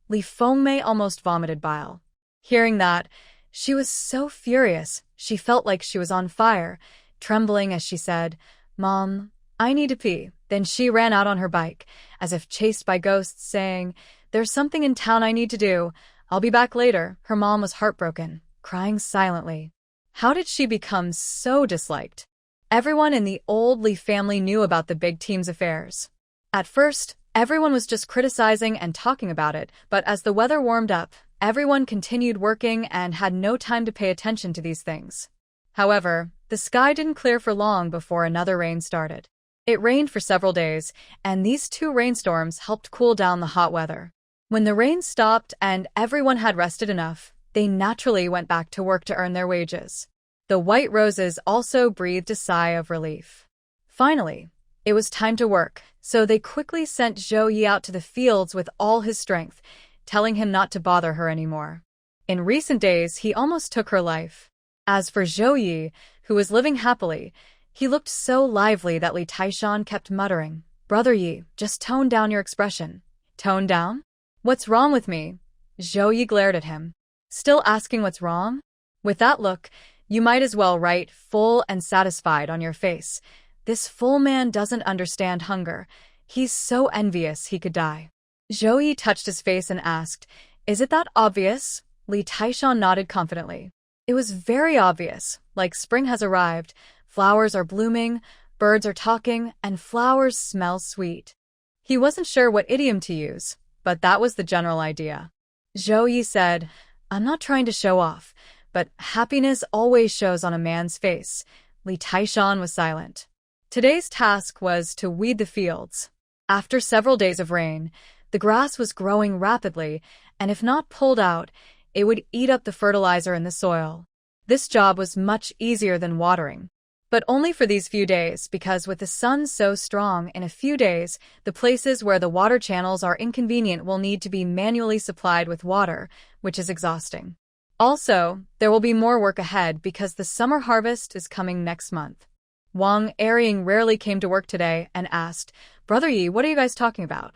Li Fengmei almost vomited bile. Hearing that, she was so furious, she felt like she was on fire, trembling as she said, Mom, I need to pee. Then she ran out on her bike, as if chased by ghosts, saying, There's something in town I need to do. I'll be back later. Her mom was heartbroken, crying silently. How did she become so disliked? Everyone in the old Li family knew about the big team's affairs. At first, everyone was just criticizing and talking about it, but as the weather warmed up, everyone continued working and had no time to pay attention to these things. However, the sky didn't clear for long before another rain started. It rained for several days, and these 2 rainstorms helped cool down the hot weather. When the rain stopped and everyone had rested enough, they naturally went back to work to earn their wages. The white roses also breathed a sigh of relief. Finally, it was time to work, so they quickly sent Zhao Ye out to the fields with all his strength, telling him not to bother her anymore. In recent days, he almost took her life. As for Zhao Ye, who was living happily, he looked so lively that Li Taishan kept muttering, Brother Ye, just tone down your expression. Tone down? What's wrong with me? Zhao Ye glared at him. Still asking what's wrong? With that look, you might as well write full and satisfied on your face. This full man doesn't understand hunger. He's so envious he could die. Zhao Ye touched his face and asked, Is it that obvious? Li Taishan nodded confidently. It was very obvious, like spring has arrived, flowers are blooming, birds are talking, and flowers smell sweet. He wasn't sure what idiom to use, but that was the general idea. Zhao Ye said, I'm not trying to show off, but happiness always shows on a man's face. Li Taishan was silent. Today's task was to weed the fields. After several days of rain, the grass was growing rapidly, and if not pulled out, it would eat up the fertilizer in the soil. This job was much easier than watering. But only for these few days, because with the sun so strong, in a few days, the places where the water channels are inconvenient will need to be manually supplied with water, which is exhausting. Also, there will be more work ahead because the summer harvest is coming next month. Wang Erring rarely came to work today and asked, Brother Yi, what are you guys talking about?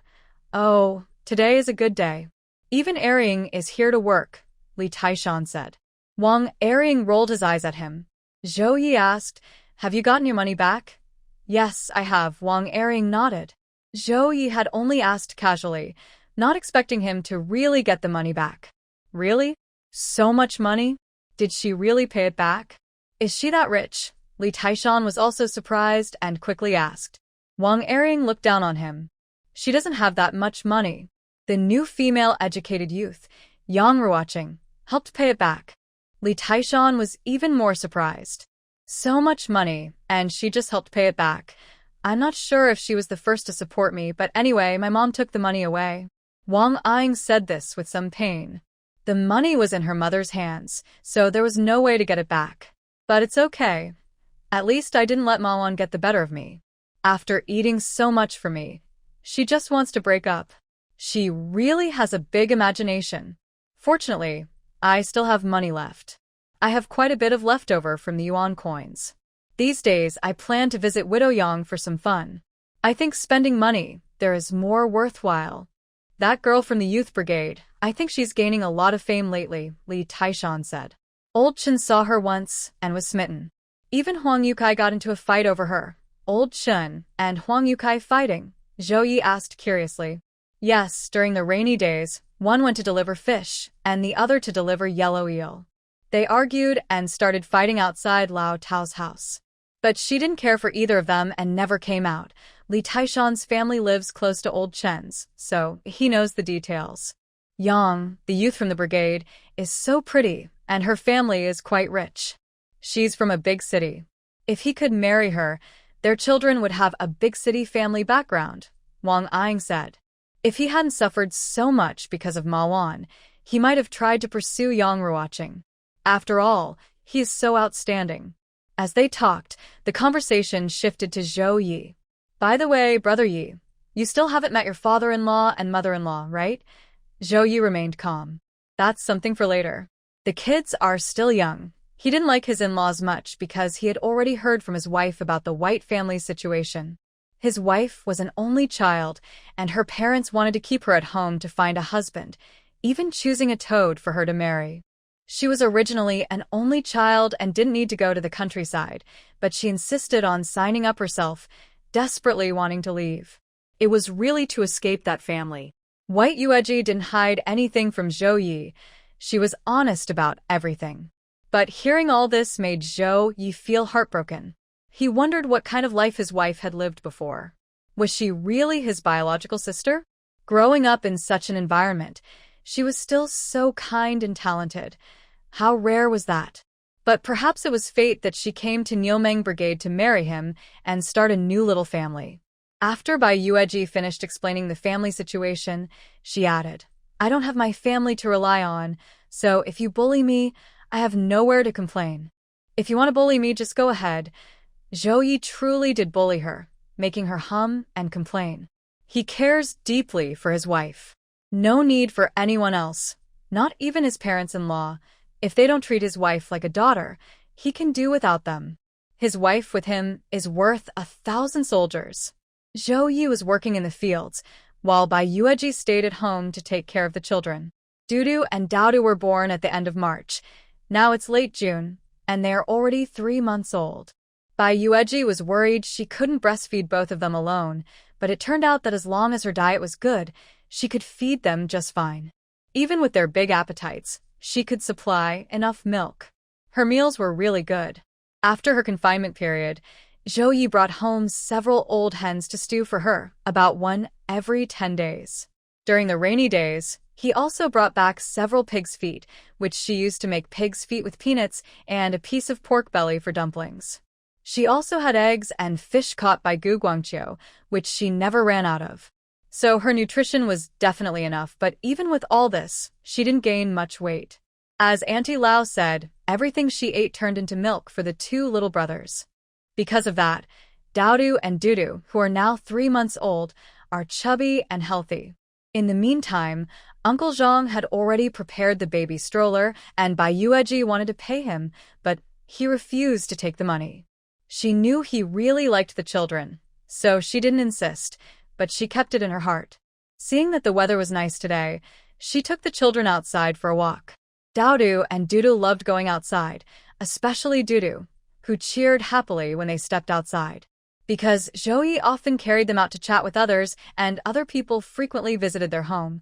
Oh, today is a good day. Even Erring is here to work, Li Taishan said. Wang Erring rolled his eyes at him. Zhao Ye asked, Have you gotten your money back? Yes, I have, Wang Erring nodded. Zhao Ye had only asked casually, not expecting him to really get the money back. Really? So much money? Did she really pay it back? Is she that rich? Li Taishan was also surprised and quickly asked. Wang Erring looked down on him. She doesn't have that much money. The new female educated youth, Yang Ruoqing, helped pay it back. Li Taishan was even more surprised. So much money, and she just helped pay it back. I'm not sure if she was the first to support me, but anyway, my mom took the money away. Wang Ying said this with some pain. The money was in her mother's hands, so there was no way to get it back. But it's okay. At least I didn't let Mawan get the better of me. After eating so much for me, she just wants to break up. She really has a big imagination. Fortunately, I still have money left. I have quite a bit of leftover from the yuan coins. These days, I plan to visit Widow Yang for some fun. I think spending money there is more worthwhile. That girl from the youth brigade, I think she's gaining a lot of fame lately, Li Taishan said. Old Chen saw her once and was smitten. Even Huang Yukai got into a fight over her. Old Chen and Huang Yukai fighting? Zhou Yi asked curiously. Yes, during the rainy days, one went to deliver fish and the other to deliver yellow eel. They argued and started fighting outside Lao Tao's house. But she didn't care for either of them and never came out. Li Taishan's family lives close to Old Chen's, so he knows the details. Yang, the youth from the brigade, is so pretty, and her family is quite rich. She's from a big city. If he could marry her, their children would have a big city family background, Wang Ying said. If he hadn't suffered so much because of Ma Wan, he might have tried to pursue Yang Ruoqing. After all, he is so outstanding. As they talked, the conversation shifted to Zhou Yi. By the way, Brother Yi, you still haven't met your father-in-law and mother-in-law, right? Zhou Yi remained calm. That's something for later. The kids are still young. He didn't like his in-laws much because he had already heard from his wife about the White family's situation. His wife was an only child, and her parents wanted to keep her at home to find a husband, even choosing a toad for her to marry. She was originally an only child and didn't need to go to the countryside, but she insisted on signing up herself, desperately wanting to leave. It was really to escape that family. White Yueji didn't hide anything from Zhou Yi. She was honest about everything. But hearing all this made Zhou Yi feel heartbroken. He wondered what kind of life his wife had lived before. Was she really his biological sister? Growing up in such an environment, she was still so kind and talented. How rare was that? But perhaps it was fate that she came to Niumeng Brigade to marry him and start a new little family. After Bai Yueji finished explaining the family situation, she added, I don't have my family to rely on, so if you bully me, I have nowhere to complain. If you want to bully me, just go ahead. Zhou Yi truly did bully her, making her hum and complain. He cares deeply for his wife. No need for anyone else, not even his parents-in-law. If they don't treat his wife like a daughter, he can do without them. His wife with him is worth 1,000 soldiers. Zhou Yi was working in the fields, while Bai Yueji stayed at home to take care of the children. Dudu and Daodu were born at the end of March. Now it's late June, and they are already 3 months old. Bai Yueji was worried she couldn't breastfeed both of them alone, but it turned out that as long as her diet was good, she could feed them just fine. Even with their big appetites, she could supply enough milk. Her meals were really good. After her confinement period, Zhou Yi brought home several old hens to stew for her, about one every 10 days. During the rainy days, he also brought back several pig's feet, which she used to make pig's feet with peanuts and a piece of pork belly for dumplings. She also had eggs and fish caught by Gu Guangqiu, which she never ran out of. So her nutrition was definitely enough, but even with all this, she didn't gain much weight. As Auntie Lao said, everything she ate turned into milk for the 2 little brothers. Because of that, Daodu and Dudu, who are now 3 months old, are chubby and healthy. In the meantime, Uncle Zhang had already prepared the baby stroller, and Bai Yueji wanted to pay him, but he refused to take the money. She knew he really liked the children, so she didn't insist, but she kept it in her heart. Seeing that the weather was nice today, she took the children outside for a walk. Daodu and Dudu loved going outside, especially Dudu, who cheered happily when they stepped outside. Because Zhao Ye often carried them out to chat with others and other people frequently visited their home,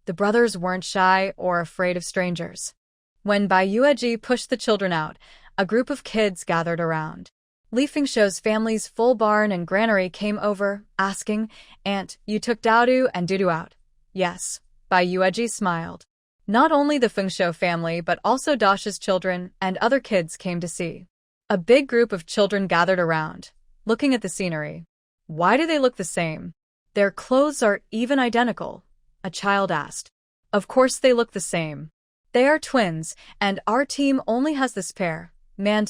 the brothers weren't shy or afraid of strangers. When Bai Yueji pushed the children out, a group of kids gathered around. Li Fengshou's family's full barn and granary came over, asking, "Aunt, you took Daodu and Dudu out?" "Yes," Bai Yueji smiled. Not only the Fengshou family but also Dasha's children and other kids came to see. A big group of children gathered around, looking at the scenery. "Why do they look the same? Their clothes are even identical," a child asked. "Of course they look the same. They are twins, and our team only has this pair," Man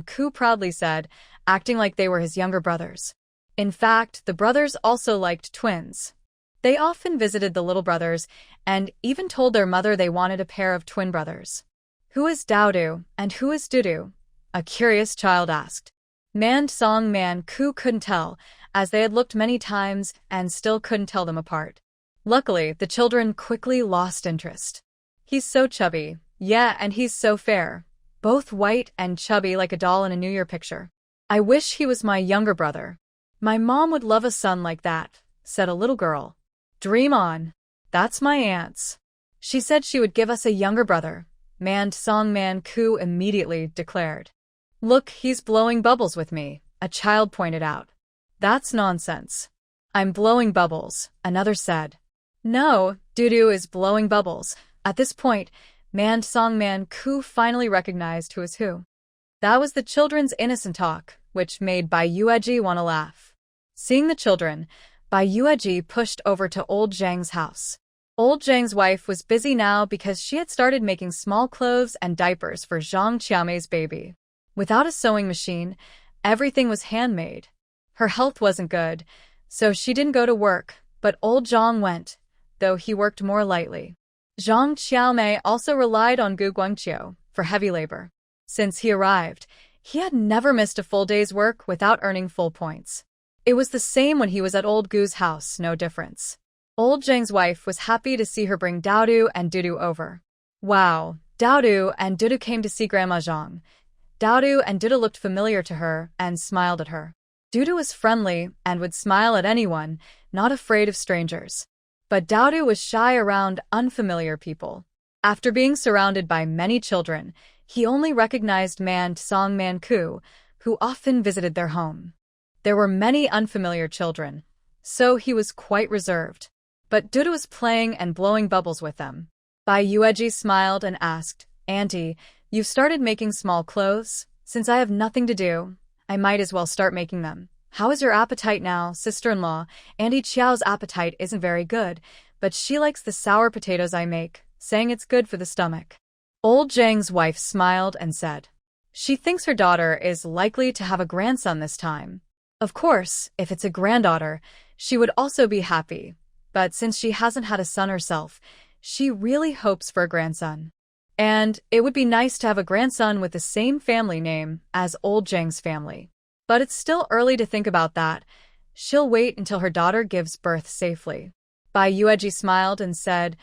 Ku proudly said, acting like they were his younger brothers. In fact, the brothers also liked twins. They often visited the little brothers and even told their mother they wanted a pair of twin brothers. "Who is Daodu and who is Dudu?" a curious child asked. Man Ku couldn't tell, as they had looked many times and still couldn't tell them apart. Luckily, the children quickly lost interest. "He's so chubby. Yeah, and he's so fair. Both white and chubby like a doll in a New Year picture. I wish he was my younger brother. My mom would love a son like that," said a little girl. "Dream on. That's my aunt's. She said she would give us a younger brother," Man Ku immediately declared. "Look, he's blowing bubbles with me," a child pointed out. "That's nonsense." "I'm blowing bubbles," another said. "No, Dudu is blowing bubbles." At this point, Man Ku finally recognized who was who. That was the children's innocent talk, which made Bai Yueji want to laugh. Seeing the children, Bai Yueji pushed over to old Zhang's house. Old Zhang's wife was busy now because she had started making small clothes and diapers for Zhang Qiaomei's baby. Without a sewing machine, everything was handmade. Her health wasn't good, so she didn't go to work, but old Zhang went, though he worked more lightly. Zhang Qiaomei also relied on Gu Guangqiu for heavy labor. Since he arrived, he had never missed a full day's work without earning full points. It was the same when he was at old Gu's house, no difference. Old Zhang's wife was happy to see her bring Daodu and Dudu over. Wow, Daodu and Dudu came to see Grandma Zhang. Daodu and Dudu looked familiar to her and smiled at her. Dudu was friendly and would smile at anyone, not afraid of strangers. But Daodu was shy around unfamiliar people. After being surrounded by many children, he only recognized Man Ku, who often visited their home. There were many unfamiliar children, so he was quite reserved. But Dudu was playing and blowing bubbles with them. Bai Yueji smiled and asked, "Auntie, you've started making small clothes? Since I have nothing to do, I might as well start making them. How is your appetite now, sister-in-law? Auntie Qiao's appetite isn't very good, but she likes the sour potatoes I make, saying it's good for the stomach." Old Zhang's wife smiled and said, "She thinks her daughter is likely to have a grandson this time. Of course, if it's a granddaughter, she would also be happy. But since she hasn't had a son herself, she really hopes for a grandson. And it would be nice to have a grandson with the same family name as old Zhang's family. But it's still early to think about that. She'll wait until her daughter gives birth safely." Bai Yueji smiled and said,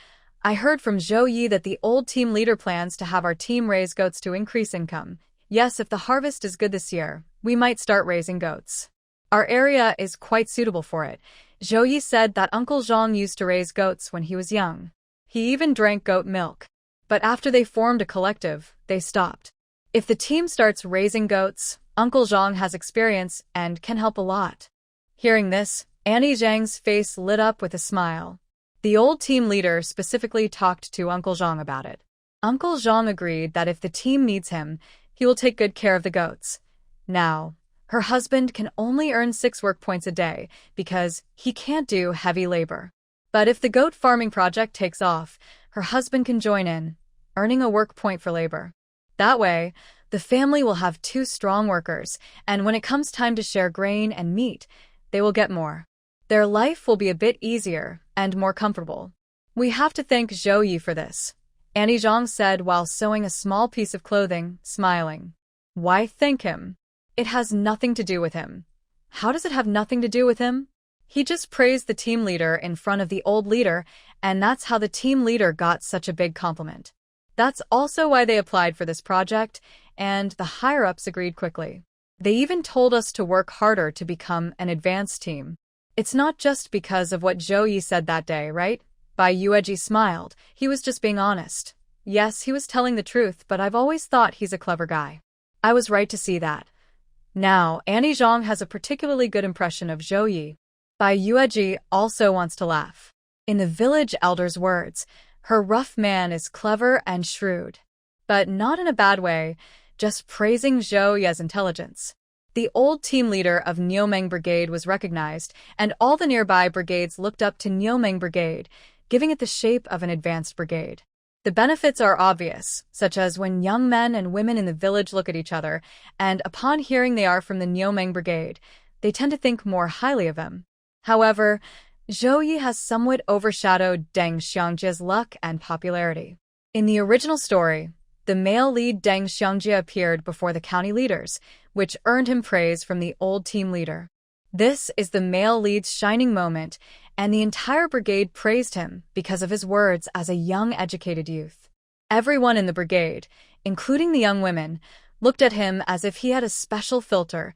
"I heard from Zhao Ye that the old team leader plans to have our team raise goats to increase income. Yes, if the harvest is good this year, we might start raising goats. Our area is quite suitable for it." Zhao Ye said that Uncle Zhang used to raise goats when he was young. He even drank goat milk. But after they formed a collective, they stopped. If the team starts raising goats, Uncle Zhang has experience and can help a lot. Hearing this, Annie Zhang's face lit up with a smile. The old team leader specifically talked to Uncle Zhang about it. Uncle Zhang agreed that if the team needs him, he will take good care of the goats. Now, her husband can only earn 6 work points a day because he can't do heavy labor. But if the goat farming project takes off, her husband can join in, earning a work point for labor. That way, the family will have 2 strong workers, and when it comes time to share grain and meat, they will get more. Their life will be a bit easier and more comfortable. We have to thank Zhao Ye for this, Annie Zhang said while sewing a small piece of clothing, smiling. Why thank him? It has nothing to do with him. How does it have nothing to do with him? He just praised the team leader in front of the old leader, and that's how the team leader got such a big compliment. That's also why they applied for this project, and the higher-ups agreed quickly. They even told us to work harder to become an advanced team. It's not just because of what Zhao Ye said that day, right? Bai Yueji smiled. He was just being honest. Yes, he was telling the truth, but I've always thought he's a clever guy. I was right to see that. Now, Annie Zhang has a particularly good impression of Zhao Ye. Bai Yueji also wants to laugh. In the village elder's words, her rough man is clever and shrewd. But not in a bad way, just praising Zhao Ye's intelligence. The old team leader of Niumeng Brigade was recognized, and all the nearby brigades looked up to Niumeng Brigade, giving it the shape of an advanced brigade. The benefits are obvious, such as when young men and women in the village look at each other, and upon hearing they are from the Niumeng Brigade, they tend to think more highly of them. However, Zhao Ye has somewhat overshadowed Deng Xiangjie's luck and popularity. In the original story, the male lead Deng Xiangjie appeared before the county leaders, which earned him praise from the old team leader. This is the male lead's shining moment, and the entire brigade praised him because of his words as a young educated youth. Everyone in the brigade, including the young women, looked at him as if he had a special filter,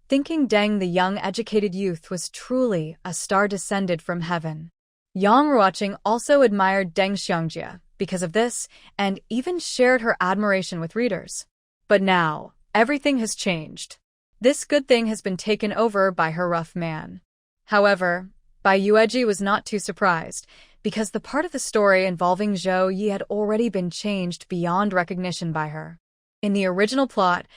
thinking Deng the young educated youth was truly a star descended from heaven. Yang Ruoqing also admired Deng Xiangjie because of this and even shared her admiration with readers. But now, everything has changed. This good thing has been taken over by her rough man. However, Bai Yueji was not too surprised, because the part of the story involving Zhao Ye had already been changed beyond recognition by her. In the original plot,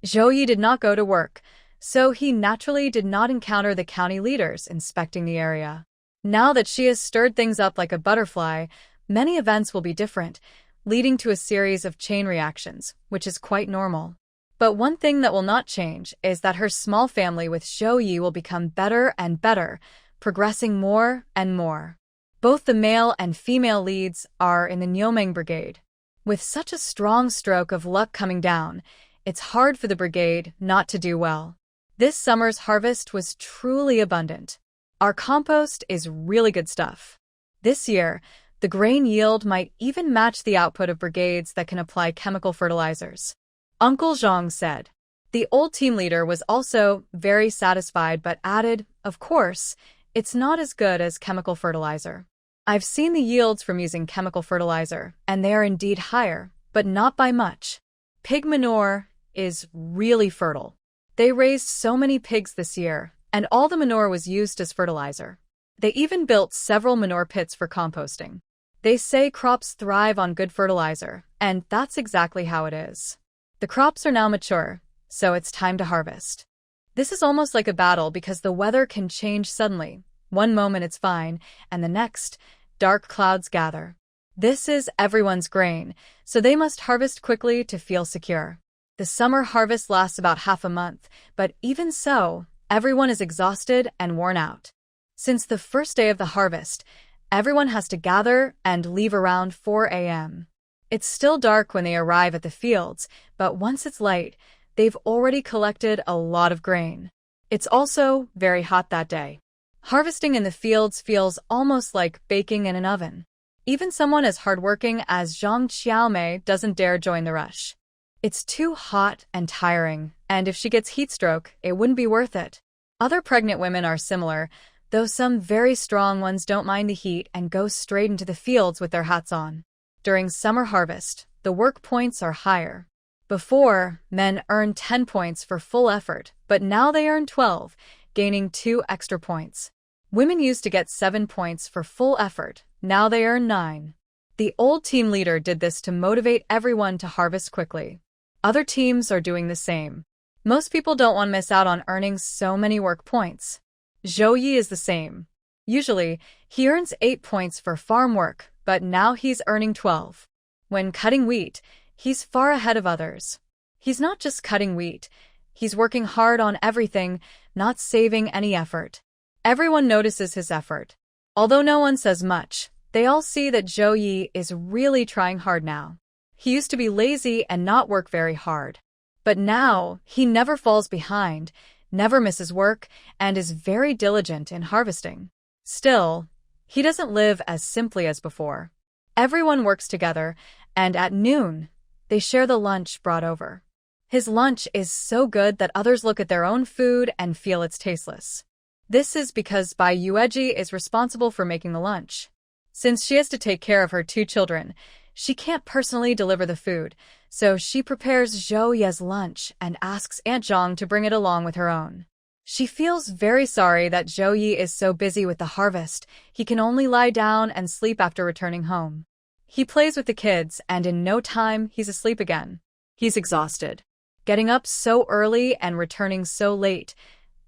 Zhao Ye did not go to work, so he naturally did not encounter the county leaders inspecting the area. Now that she has stirred things up like a butterfly, many events will be different, leading to a series of chain reactions, which is quite normal. But one thing that will not change is that her small family with Zhao Ye will become better and better, progressing more and more. Both the male and female leads are in the Niumeng Brigade. With such a strong stroke of luck coming down, it's hard for the brigade not to do well. This summer's harvest was truly abundant. Our compost is really good stuff. This year, the grain yield might even match the output of brigades that can apply chemical fertilizers. Uncle Zhang said. The old team leader was also very satisfied but added, of course, it's not as good as chemical fertilizer. I've seen the yields from using chemical fertilizer, and they are indeed higher, but not by much. Pig manure is really fertile. They raised so many pigs this year, and all the manure was used as fertilizer. They even built several manure pits for composting. They say crops thrive on good fertilizer, and that's exactly how it is. The crops are now mature, so it's time to harvest. This is almost like a battle because the weather can change suddenly. One moment it's fine, and the next, dark clouds gather. This is everyone's grain, so they must harvest quickly to feel secure. The summer harvest lasts about half a month, but even so, everyone is exhausted and worn out. Since the first day of the harvest, everyone has to gather and leave around 4 a.m. It's still dark when they arrive at the fields, but once it's light, they've already collected a lot of grain. It's also very hot that day. Harvesting in the fields feels almost like baking in an oven. Even someone as hardworking as Zhang Xiaomei doesn't dare join the rush. It's too hot and tiring, and if she gets heat stroke, it wouldn't be worth it. Other pregnant women are similar, though some very strong ones don't mind the heat and go straight into the fields with their hats on. During summer harvest, the work points are higher. Before, men earned 10 points for full effort, but now they earn 12, gaining 2 extra points. Women used to get 7 points for full effort, now they earn 9. The old team leader did this to motivate everyone to harvest quickly. Other teams are doing the same. Most people don't want to miss out on earning so many work points. Zhao Ye is the same. Usually, he earns 8 points for farm work, but now he's earning 12. When cutting wheat, he's far ahead of others. He's not just cutting wheat, he's working hard on everything, not saving any effort. Everyone notices his effort. Although no one says much, they all see that Zhao Ye is really trying hard now. He used to be lazy and not work very hard. But now, he never falls behind, never misses work, and is very diligent in harvesting. Still, he doesn't live as simply as before. Everyone works together, and at noon, they share the lunch brought over. His lunch is so good that others look at their own food and feel it's tasteless. This is because Bai Yueji is responsible for making the lunch. Since she has to take care of her 2 children, she can't personally deliver the food, so she prepares Zhao Ye's lunch and asks Aunt Zhang to bring it along with her own. She feels very sorry that Zhao Ye is so busy with the harvest, he can only lie down and sleep after returning home. He plays with the kids, and in no time, he's asleep again. He's exhausted. Getting up so early and returning so late,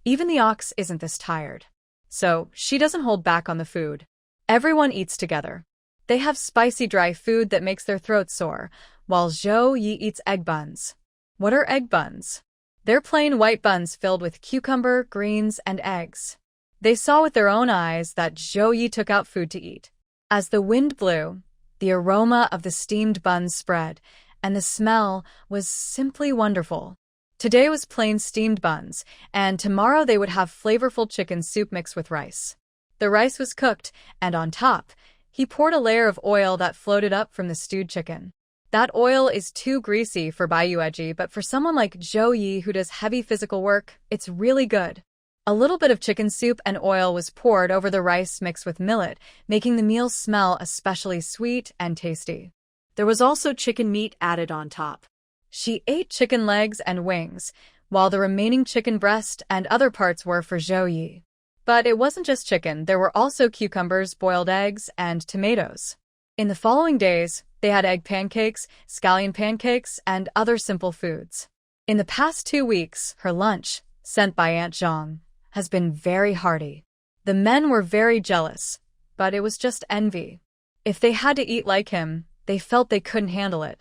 even the ox isn't this tired. So, she doesn't hold back on the food. Everyone eats together. They have spicy dry food that makes their throats sore, while Zhao Ye eats egg buns. What are egg buns? They're plain white buns filled with cucumber, greens, and eggs. They saw with their own eyes that Zhao Ye took out food to eat. As the wind blew, the aroma of the steamed buns spread, and the smell was simply wonderful. Today was plain steamed buns, and tomorrow they would have flavorful chicken soup mixed with rice. The rice was cooked, and on top, he poured a layer of oil that floated up from the stewed chicken. That oil is too greasy for Bai Yueji, but for someone like Zhao Ye who does heavy physical work, it's really good. A little bit of chicken soup and oil was poured over the rice mixed with millet, making the meal smell especially sweet and tasty. There was also chicken meat added on top. She ate chicken legs and wings, while the remaining chicken breast and other parts were for Zhao Ye. But it wasn't just chicken, there were also cucumbers, boiled eggs, and tomatoes. In the following days, they had egg pancakes, scallion pancakes, and other simple foods. In the past 2 weeks, her lunch, sent by Aunt Zhang, has been very hearty. The men were very jealous, but it was just envy. If they had to eat like him, they felt they couldn't handle it.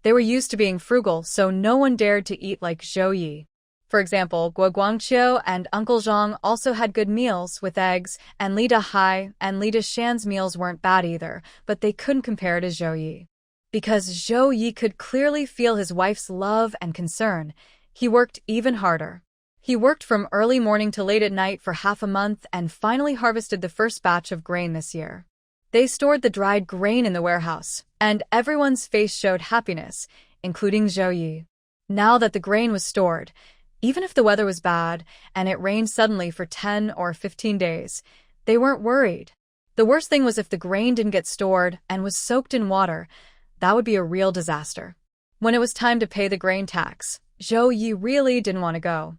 They were used to being frugal, so no one dared to eat like Zhao Ye. For example, Guo Guangqiu and Uncle Zhang also had good meals with eggs, and Li Dahai and Li Dashan's meals weren't bad either, but they couldn't compare to Zhao Ye. Because Zhao Ye could clearly feel his wife's love and concern, he worked even harder. He worked from early morning to late at night for half a month and finally harvested the first batch of grain this year. They stored the dried grain in the warehouse, and everyone's face showed happiness, including Zhao Ye. Now that the grain was stored, even if the weather was bad and it rained suddenly for 10 or 15 days, they weren't worried. The worst thing was if the grain didn't get stored and was soaked in water, that would be a real disaster. When it was time to pay the grain tax, Zhao Ye really didn't want to go.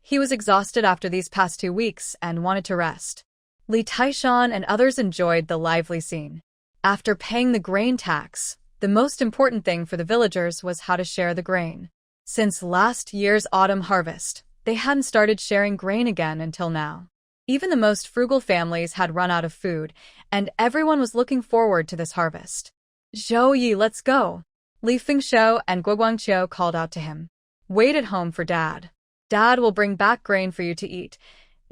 He was exhausted after these past 2 weeks and wanted to rest. Li Taishan and others enjoyed the lively scene. After paying the grain tax, the most important thing for the villagers was how to share the grain. Since last year's autumn harvest, they hadn't started sharing grain again until now. Even the most frugal families had run out of food, and everyone was looking forward to this harvest. Zhao Ye, let's go! Li Fengshou and Guo Guangqiu called out to him. Wait at home for Dad. Dad will bring back grain for you to eat,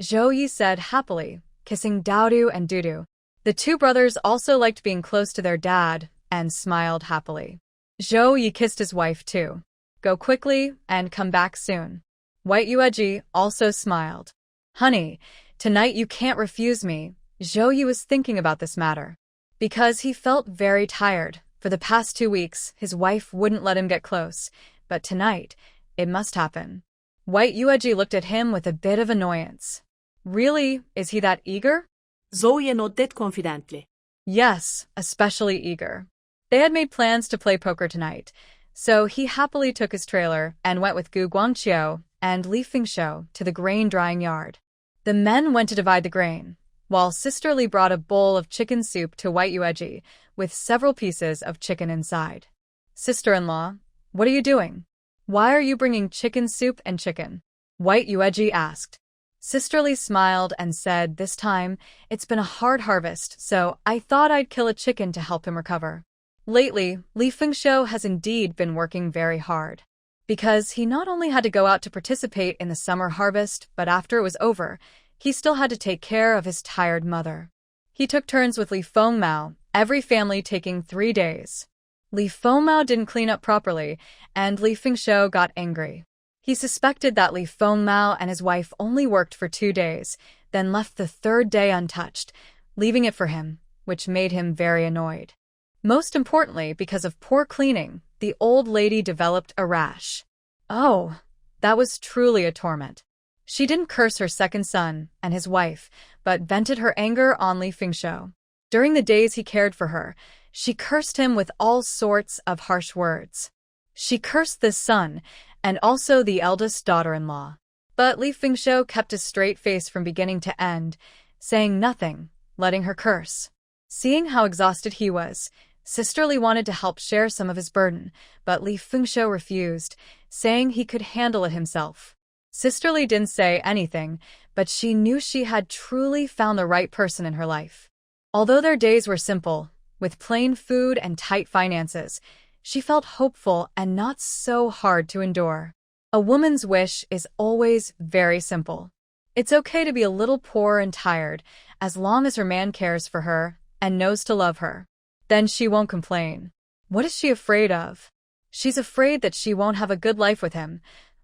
Zhao Ye said happily, kissing Daodu and Dudu. The 2 brothers also liked being close to their dad and smiled happily. Zhao Ye kissed his wife too. Go quickly and come back soon. White Yueji also smiled. Honey, tonight you can't refuse me. Zhao Ye was thinking about this matter. Because he felt very tired. For the past 2 weeks, his wife wouldn't let him get close, but tonight, it must happen. White Yueji looked at him with a bit of annoyance. Really? Is he that eager? Zhao Ye nodded confidently. Yes, especially eager. They had made plans to play poker tonight, so he happily took his trailer and went with Gu Guangqiu and Li Fengshou to the grain drying yard. The men went to divide the grain, while Sister Li brought a bowl of chicken soup to White Yueji with several pieces of chicken inside. Sister-in-law, what are you doing? Why are you bringing chicken soup and chicken? White Yueji asked. Sister Li smiled and said this time, it's been a hard harvest, so I thought I'd kill a chicken to help him recover. Lately, Li Fengshou has indeed been working very hard. Because he not only had to go out to participate in the summer harvest, but after it was over, He still had to take care of his tired mother. He took turns with Li Fengmao, every family taking 3 days. Li Fengmao didn't clean up properly, and Li Fengshou got angry. He suspected that Li Fengmao and his wife only worked for 2 days, then left the 3rd day untouched, leaving it for him, which made him very annoyed. Most importantly, because of poor cleaning, the old lady developed a rash. Oh, that was truly a torment. She didn't curse her second son and his wife, but vented her anger on Li Fengshou. During the days he cared for her, she cursed him with all sorts of harsh words. She cursed this son, and also the eldest daughter-in-law. But Li Fengshou kept a straight face from beginning to end, saying nothing, letting her curse. Seeing how exhausted he was, Sister Li wanted to help share some of his burden, but Li Fengshou refused, saying he could handle it himself. Sister Li didn't say anything, but she knew she had truly found the right person in her life. Although their days were simple, with plain food and tight finances, she felt hopeful and not so hard to endure. A woman's wish is always very simple. It's okay to be a little poor and tired, as long as her man cares for her and knows to love her. Then she won't complain. What is she afraid of? She's afraid that she won't have a good life with him,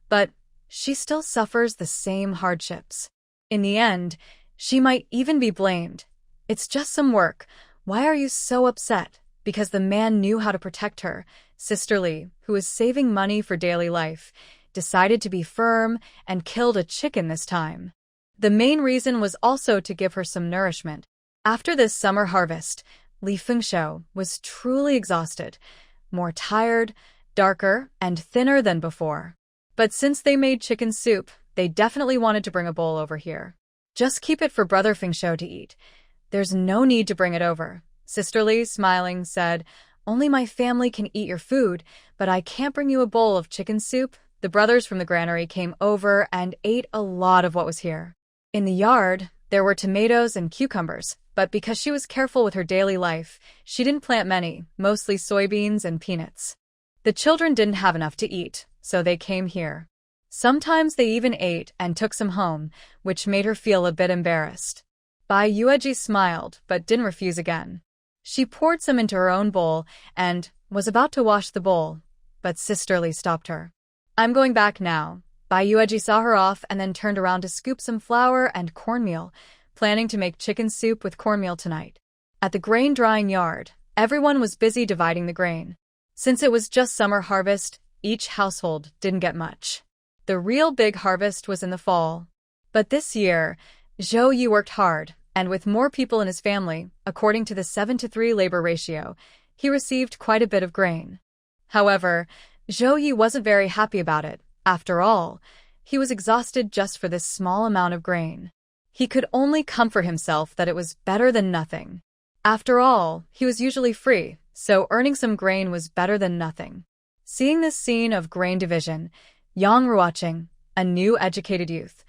but she still suffers the same hardships. In the end, she might even be blamed. It's just some work. Why are you so upset? Because the man knew how to protect her. Sister Li, who was saving money for daily life, decided to be firm and killed a chicken this time. The main reason was also to give her some nourishment. After this summer harvest, Li Fengshou was truly exhausted, more tired, darker, and thinner than before. But since they made chicken soup, they definitely wanted to bring a bowl over here. Just keep it for Brother Fengshou to eat. There's no need to bring it over. Sister Li, smiling, said, only my family can eat your food, but I can't bring you a bowl of chicken soup. The brothers from the granary came over and ate a lot of what was here. In the yard, there were tomatoes and cucumbers, but because she was careful with her daily life, she didn't plant many, mostly soybeans and peanuts. The children didn't have enough to eat, so they came here. Sometimes they even ate and took some home, which made her feel a bit embarrassed. Bai Yueji smiled, but didn't refuse again. She poured some into her own bowl and was about to wash the bowl, but Sister Li stopped her. I'm going back now. Bai Yueji saw her off and then turned around to scoop some flour and cornmeal, planning to make chicken soup with cornmeal tonight. At the grain drying yard, everyone was busy dividing the grain. Since it was just summer harvest, each household didn't get much. The real big harvest was in the fall. But this year, Zhao Ye worked hard, and with more people in his family, according to the 7-to-3 labor ratio, he received quite a bit of grain. However, Zhao Ye wasn't very happy about it. After all, he was exhausted just for this small amount of grain. He could only comfort himself that it was better than nothing. After all, he was usually free, so earning some grain was better than nothing. Seeing this scene of grain division, Yang Ruoqing, a new educated youth,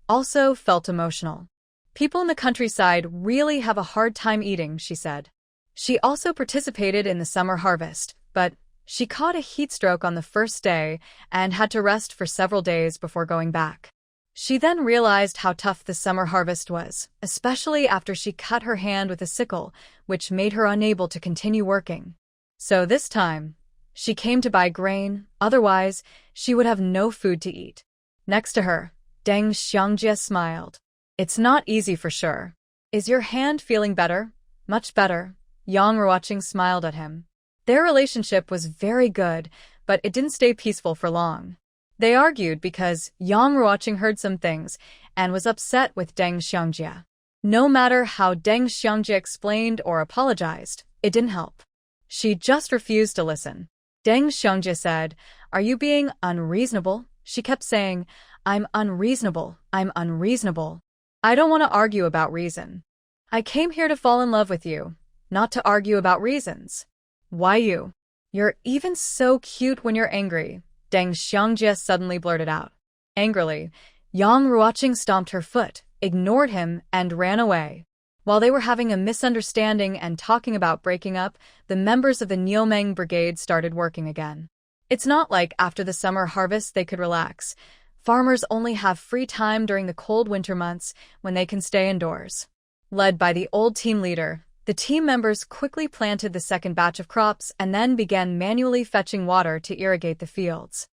also felt emotional. People in the countryside really have a hard time eating, she said. She also participated in the summer harvest, but she caught a heat stroke on the first day and had to rest for several days before going back. She then realized how tough the summer harvest was, especially after she cut her hand with a sickle, which made her unable to continue working. So this time, she came to buy grain, otherwise she would have no food to eat. Next to her, Deng Xiangjie smiled. It's not easy for sure. Is your hand feeling better? Much better. Yang Ruoqing smiled at him. Their relationship was very good, but it didn't stay peaceful for long. They argued because Yang Ruoqing heard some things and was upset with Deng Xiangjie. No matter how Deng Xiangjie explained or apologized, it didn't help. She just refused to listen. Deng Xiangjie said, "Are you being unreasonable?" She kept saying, "I'm unreasonable, I'm unreasonable. I don't want to argue about reason. I came here to fall in love with you, not to argue about reasons." "Why you? You're even so cute when you're angry," Deng Xiangjie suddenly blurted out. Angrily, Yang Ruoqing stomped her foot, ignored him, and ran away. While they were having a misunderstanding and talking about breaking up, the members of the Niumeng brigade started working again. It's not like after the summer harvest they could relax. Farmers only have free time during the cold winter months when they can stay indoors. Led by the old team leader, the team members quickly planted the second batch of crops and then began manually fetching water to irrigate the fields.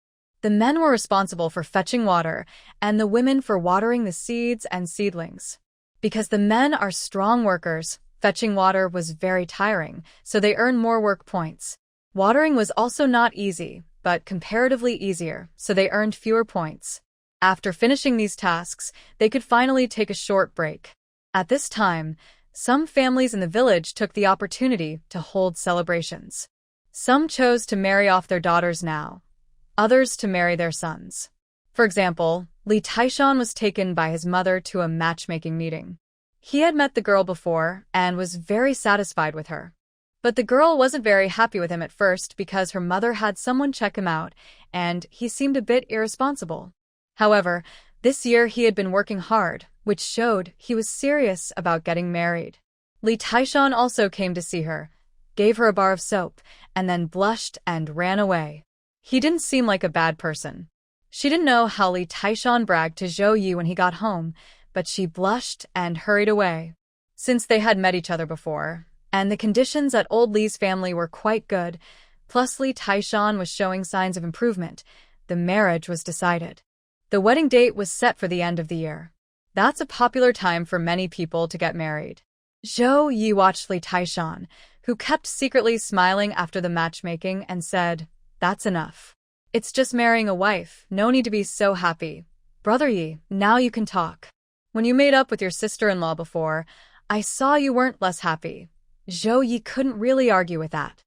The men were responsible for fetching water, and the women for watering the seeds and seedlings. Because the men are strong workers, fetching water was very tiring, so they earned more work points. Watering was also not easy, but comparatively easier, so they earned fewer points. After finishing these tasks, they could finally take a short break. At this time, some families in the village took the opportunity to hold celebrations. Some chose to marry off their daughters now, others to marry their sons. For example, Li Taishan was taken by his mother to a matchmaking meeting. He had met the girl before and was very satisfied with her. But the girl wasn't very happy with him at first because her mother had someone check him out, and he seemed a bit irresponsible. However, this year he had been working hard, which showed he was serious about getting married. Li Taishan also came to see her, gave her a bar of soap, and then blushed and ran away. He didn't seem like a bad person. She didn't know how Li Taishan bragged to Zhao Ye when he got home, but she blushed and hurried away. Since they had met each other before, and the conditions at old Li's family were quite good, plus Li Taishan was showing signs of improvement, the marriage was decided. The wedding date was set for the end of the year. That's a popular time for many people to get married. Zhao Ye watched Li Taishan, who kept secretly smiling after the matchmaking, and said, "That's enough. It's just marrying a wife, no need to be so happy. Brother Ye, now you can talk. When you made up with your sister-in-law before, I saw you weren't less happy." Zhao Ye couldn't really argue with that.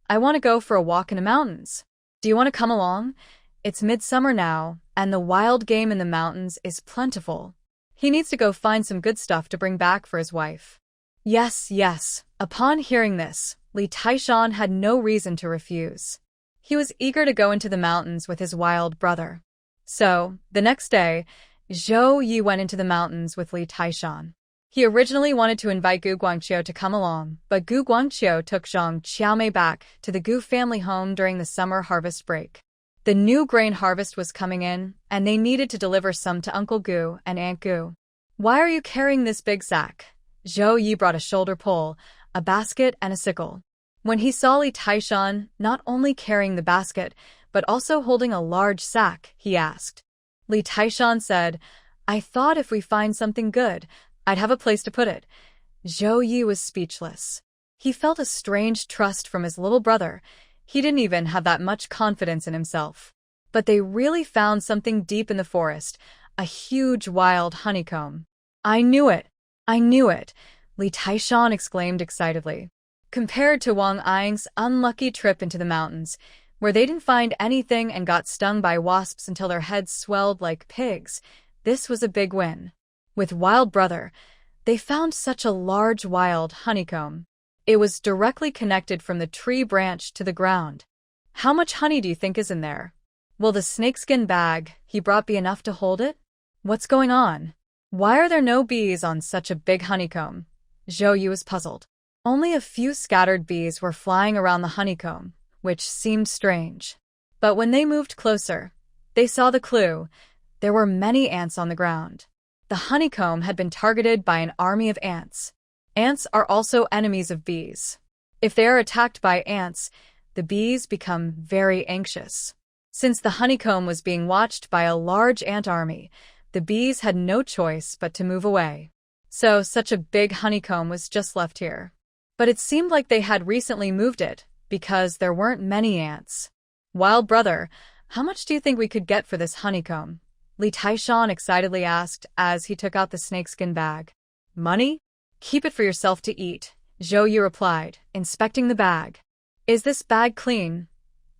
"I want to go for a walk in the mountains. Do you want to come along? It's midsummer now, and the wild game in the mountains is plentiful. He needs to go find some good stuff to bring back for his wife." Yes, yes. Upon hearing this, Li Taishan had no reason to refuse. He was eager to go into the mountains with his wild brother. So, the next day, Zhao Ye went into the mountains with Li Taishan. He originally wanted to invite Gu Guangqiu to come along, but Gu Guangqiu took Zhang Qiaomei back to the Gu family home during the summer harvest break. The new grain harvest was coming in, and they needed to deliver some to Uncle Gu and Aunt Gu. "Why are you carrying this big sack?" Zhao Ye brought a shoulder pole, a basket, and a sickle. When he saw Li Taishan not only carrying the basket, but also holding a large sack, he asked. Li Taishan said, "I thought if we find something good, I'd have a place to put it." Zhao Ye was speechless. He felt a strange trust from his little brother. He didn't even have that much confidence in himself. But they really found something deep in the forest, a huge wild honeycomb. "I knew it! I knew it!" Li Taishan exclaimed excitedly. Compared to Wang Ying's unlucky trip into the mountains, where they didn't find anything and got stung by wasps until their heads swelled like pigs, this was a big win. With Wild Brother, they found such a large wild honeycomb. It was directly connected from the tree branch to the ground. "How much honey do you think is in there? Will the snakeskin bag he brought be enough to hold it? What's going on? Why are there no bees on such a big honeycomb?" Zhao Ye was puzzled. Only a few scattered bees were flying around the honeycomb, which seemed strange. But when they moved closer, they saw the clue. There were many ants on the ground. The honeycomb had been targeted by an army of ants. Ants are also enemies of bees. If they are attacked by ants, the bees become very anxious. Since the honeycomb was being watched by a large ant army, the bees had no choice but to move away. So such a big honeycomb was just left here. But it seemed like they had recently moved it, because there weren't many ants. "Wild Brother, how much do you think we could get for this honeycomb?" Li Taishan excitedly asked as he took out the snakeskin bag. "Money? Keep it for yourself to eat," Zhao Ye replied, inspecting the bag. "Is this bag clean?"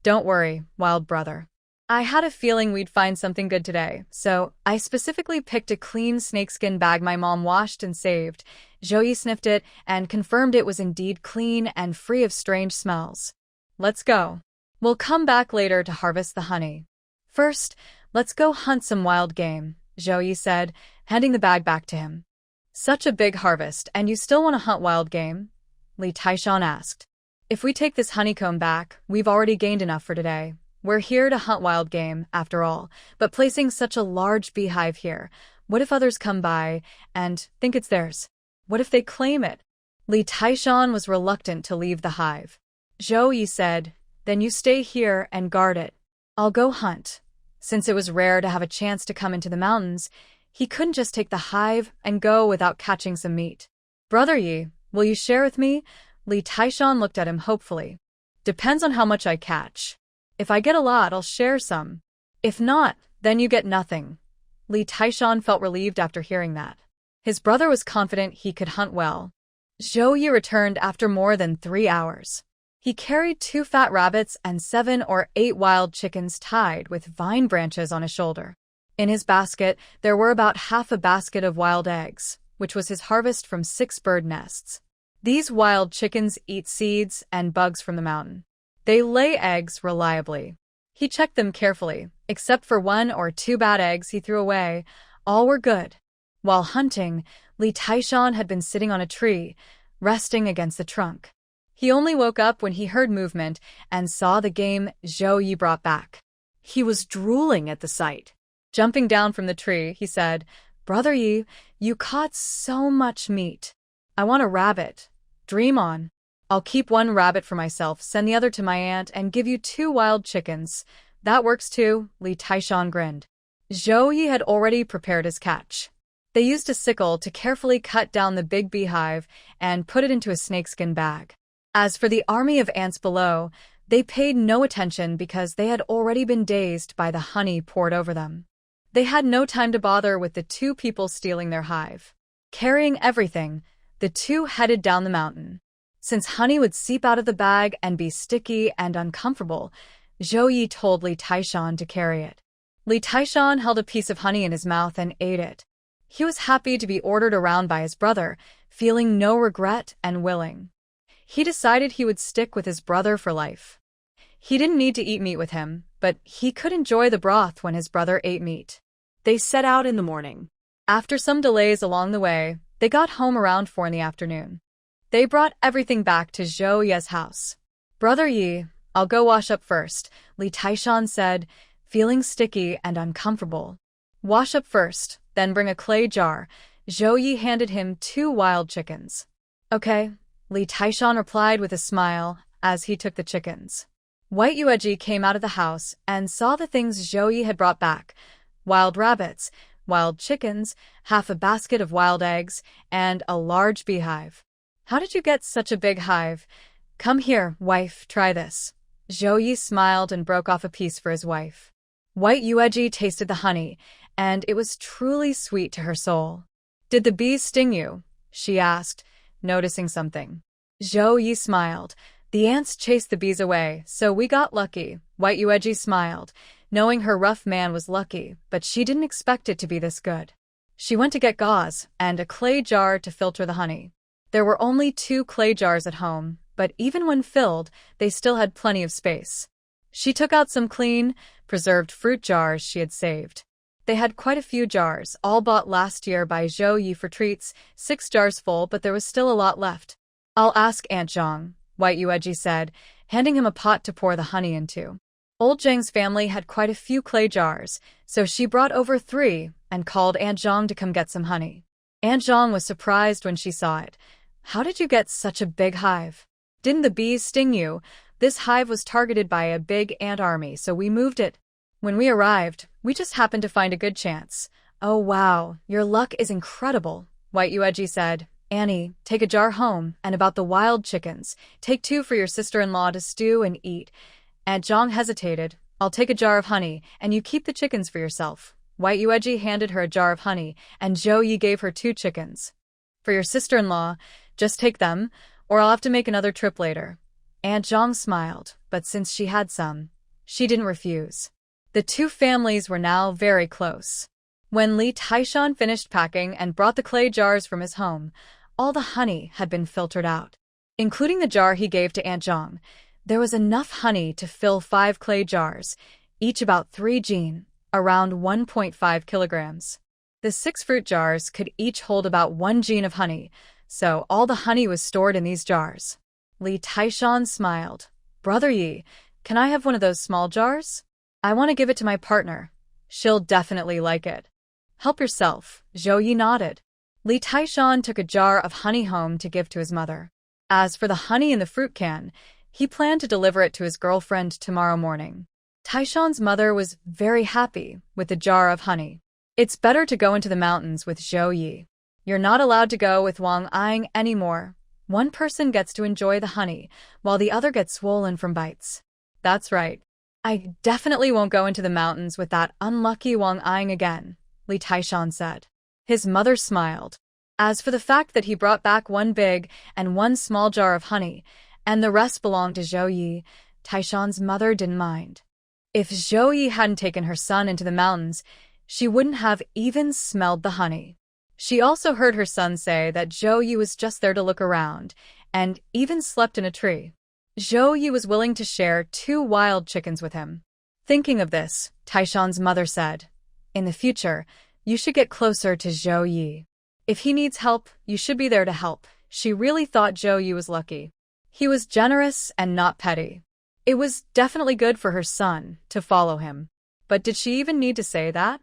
"Don't worry, Wild Brother. I had a feeling we'd find something good today, so I specifically picked a clean snakeskin bag my mom washed and saved." Zhao Ye sniffed it and confirmed it was indeed clean and free of strange smells. "Let's go. We'll come back later to harvest the honey. First, let's go hunt some wild game," Zhao Ye said, handing the bag back to him. "Such a big harvest, and you still want to hunt wild game?" Li Taishan asked. "If we take this honeycomb back, we've already gained enough for today," We're here to hunt wild game, after all, but placing such a large beehive here, what if others come by and think it's theirs? What if they claim it? Li Taishan was reluctant to leave the hive. Zhao Ye said, then you stay here and guard it. I'll go hunt. Since it was rare to have a chance to come into the mountains, he couldn't just take the hive and go without catching some meat. Brother Yi, will you share with me? Li Taishan looked at him hopefully. Depends on how much I catch. If I get a lot, I'll share some. If not, then you get nothing. Li Taishan felt relieved after hearing that. His brother was confident he could hunt well. Zhao Ye returned after more than 3 hours. He carried 2 fat rabbits and 7 or 8 wild chickens tied with vine branches on his shoulder. In his basket, there were about half a basket of wild eggs, which was his harvest from 6 bird nests. These wild chickens eat seeds and bugs from the mountain. They lay eggs reliably. He checked them carefully, except for 1 or 2 bad eggs he threw away. All were good. While hunting, Li Taishan had been sitting on a tree, resting against the trunk. He only woke up when he heard movement and saw the game Zhao Ye brought back. He was drooling at the sight. Jumping down from the tree, he said, Brother Yi, you caught so much meat. I want a rabbit. Dream on. I'll keep 1 rabbit for myself, send the other to my aunt, and give you 2 wild chickens. That works too, Li Taishan grinned. Zhao Ye had already prepared his catch. They used a sickle to carefully cut down the big beehive and put it into a snakeskin bag. As for the army of ants below, they paid no attention because they had already been dazed by the honey poured over them. They had no time to bother with the 2 people stealing their hive. Carrying everything, the 2 headed down the mountain. Since honey would seep out of the bag and be sticky and uncomfortable, Zhao Ye told Li Taishan to carry it. Li Taishan held a piece of honey in his mouth and ate it. He was happy to be ordered around by his brother, feeling no regret and willing. He decided he would stick with his brother for life. He didn't need to eat meat with him, but he could enjoy the broth when his brother ate meat. They set out in the morning. After some delays along the way, they got home around 4 in the afternoon. They brought everything back to Zhao Ye's house. Brother Yi, I'll go wash up first, Li Taishan said, feeling sticky and uncomfortable. Wash up first, then bring a clay jar. Zhao Ye handed him 2 wild chickens. Okay, Li Taishan replied with a smile as he took the chickens. White Yueji came out of the house and saw the things Zhao Ye had brought back: wild rabbits, wild chickens, half a basket of wild eggs, and a large beehive. How did you get such a big hive? Come here, wife, try this. Zhao Ye smiled and broke off a piece for his wife. White Yueji tasted the honey, and it was truly sweet to her soul. Did the bees sting you? She asked, noticing something. Zhao Ye smiled. The ants chased the bees away, so we got lucky. White Yueji smiled, knowing her rough man was lucky, but she didn't expect it to be this good. She went to get gauze and a clay jar to filter the honey. There were only 2 clay jars at home, but even when filled, they still had plenty of space. She took out some clean, preserved fruit jars she had saved. They had quite a few jars, all bought last year by Zhao Ye for treats, 6 jars full, but there was still a lot left. I'll ask Aunt Zhang, White Yueji said, handing him a pot to pour the honey into. Old Zhang's family had quite a few clay jars, so she brought over 3 and called Aunt Zhang to come get some honey. Aunt Zhang was surprised when she saw it. How did you get such a big hive? Didn't the bees sting you? This hive was targeted by a big ant army, so we moved it. When we arrived, we just happened to find a good chance. Oh wow, your luck is incredible, White Yueji said. Annie, take a jar home, and about the wild chickens, take 2 for your sister-in-law to stew and eat. Aunt Zhang hesitated. I'll take a jar of honey, and you keep the chickens for yourself. White Yueji handed her a jar of honey, and Zhao Ye gave her 2 chickens. For your sister-in-law, just take them, or I'll have to make another trip later. Aunt Zhang smiled, but since she had some, she didn't refuse. The 2 families were now very close. When Li Taishan finished packing and brought the clay jars from his home, all the honey had been filtered out. Including the jar he gave to Aunt Zhang, there was enough honey to fill 5 clay jars, each about 3 jin, around 1.5 kilograms. The 6 fruit jars could each hold about 1 jin of honey, so all the honey was stored in these jars. Li Taishan smiled. Brother Yi, Can I have one of those small jars? I want to give it to my partner. She'll definitely like it. Help yourself, Zhao Ye nodded. Li Taishan took a jar of honey home to give to his mother. As for the honey in the fruit can, he planned to deliver it to his girlfriend tomorrow morning. Taishan's mother was very happy with the jar of honey. It's better to go into the mountains with Zhao Ye. You're not allowed to go with Wang Ying anymore. One person gets to enjoy the honey, while the other gets swollen from bites. That's right. I definitely won't go into the mountains with that unlucky Wang Ying again, Li Taishan said. His mother smiled. As for the fact that he brought back one big and one small jar of honey, and the rest belonged to Zhao Ye, Taishan's mother didn't mind. If Zhao Ye hadn't taken her son into the mountains, she wouldn't have even smelled the honey. She also heard her son say that Zhao Ye was just there to look around, and even slept in a tree. Zhao Ye was willing to share 2 wild chickens with him. Thinking of this, Taishan's mother said, "In the future, you should get closer to Zhao Ye. If he needs help, you should be there to help." She really thought Zhao Ye was lucky. He was generous and not petty. It was definitely good for her son to follow him. But did she even need to say that?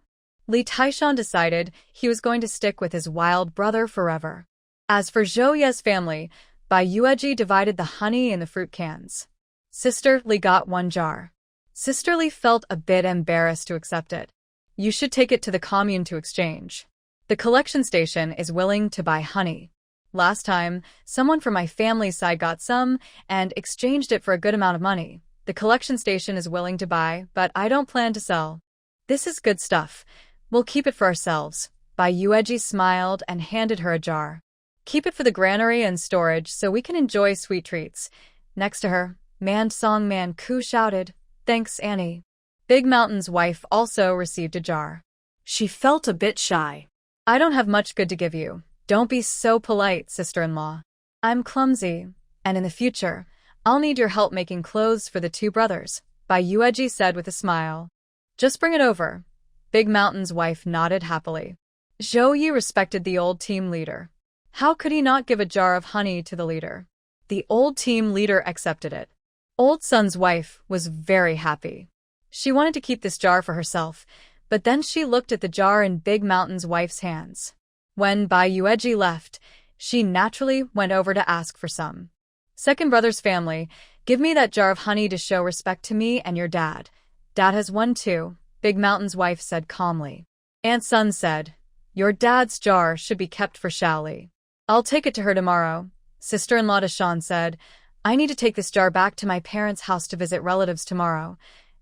Li Taishan decided he was going to stick with his wild brother forever. As for Zhao Ye's family, Bai Yueji divided the honey in the fruit cans. Sister Li got 1 jar. Sister Li felt a bit embarrassed to accept it. You should take it to the commune to exchange. The collection station is willing to buy honey. Last time, someone from my family's side got some and exchanged it for a good amount of money. The collection station is willing to buy, but I don't plan to sell. This is good stuff. We'll keep it for ourselves. Bai Yueji smiled and handed her a jar. Keep it for the granary and storage so we can enjoy sweet treats. Next to her, Man Song Man Ku shouted, "Thanks, Annie." Big Mountain's wife also received a jar. She felt a bit shy. I don't have much good to give you. Don't be so polite, sister-in-law. I'm clumsy, and in the future, I'll need your help making clothes for the 2 brothers, Bai Yueji said with a smile. Just bring it over. Big Mountain's wife nodded happily. Zhao Ye respected the old team leader. How could he not give a jar of honey to the leader? The old team leader accepted it. Old Sun's wife was very happy. She wanted to keep this jar for herself, but then she looked at the jar in Big Mountain's wife's hands. When Bai Yueji left, she naturally went over to ask for some. Second brother's family, give me that jar of honey to show respect to me and your dad. Dad has one too, Big Mountain's wife said calmly. Aunt Sun said, your dad's jar should be kept for Shaoli. I'll take it to her tomorrow. Sister-in-law Deshawn said, I need to take this jar back to my parents' house to visit relatives tomorrow.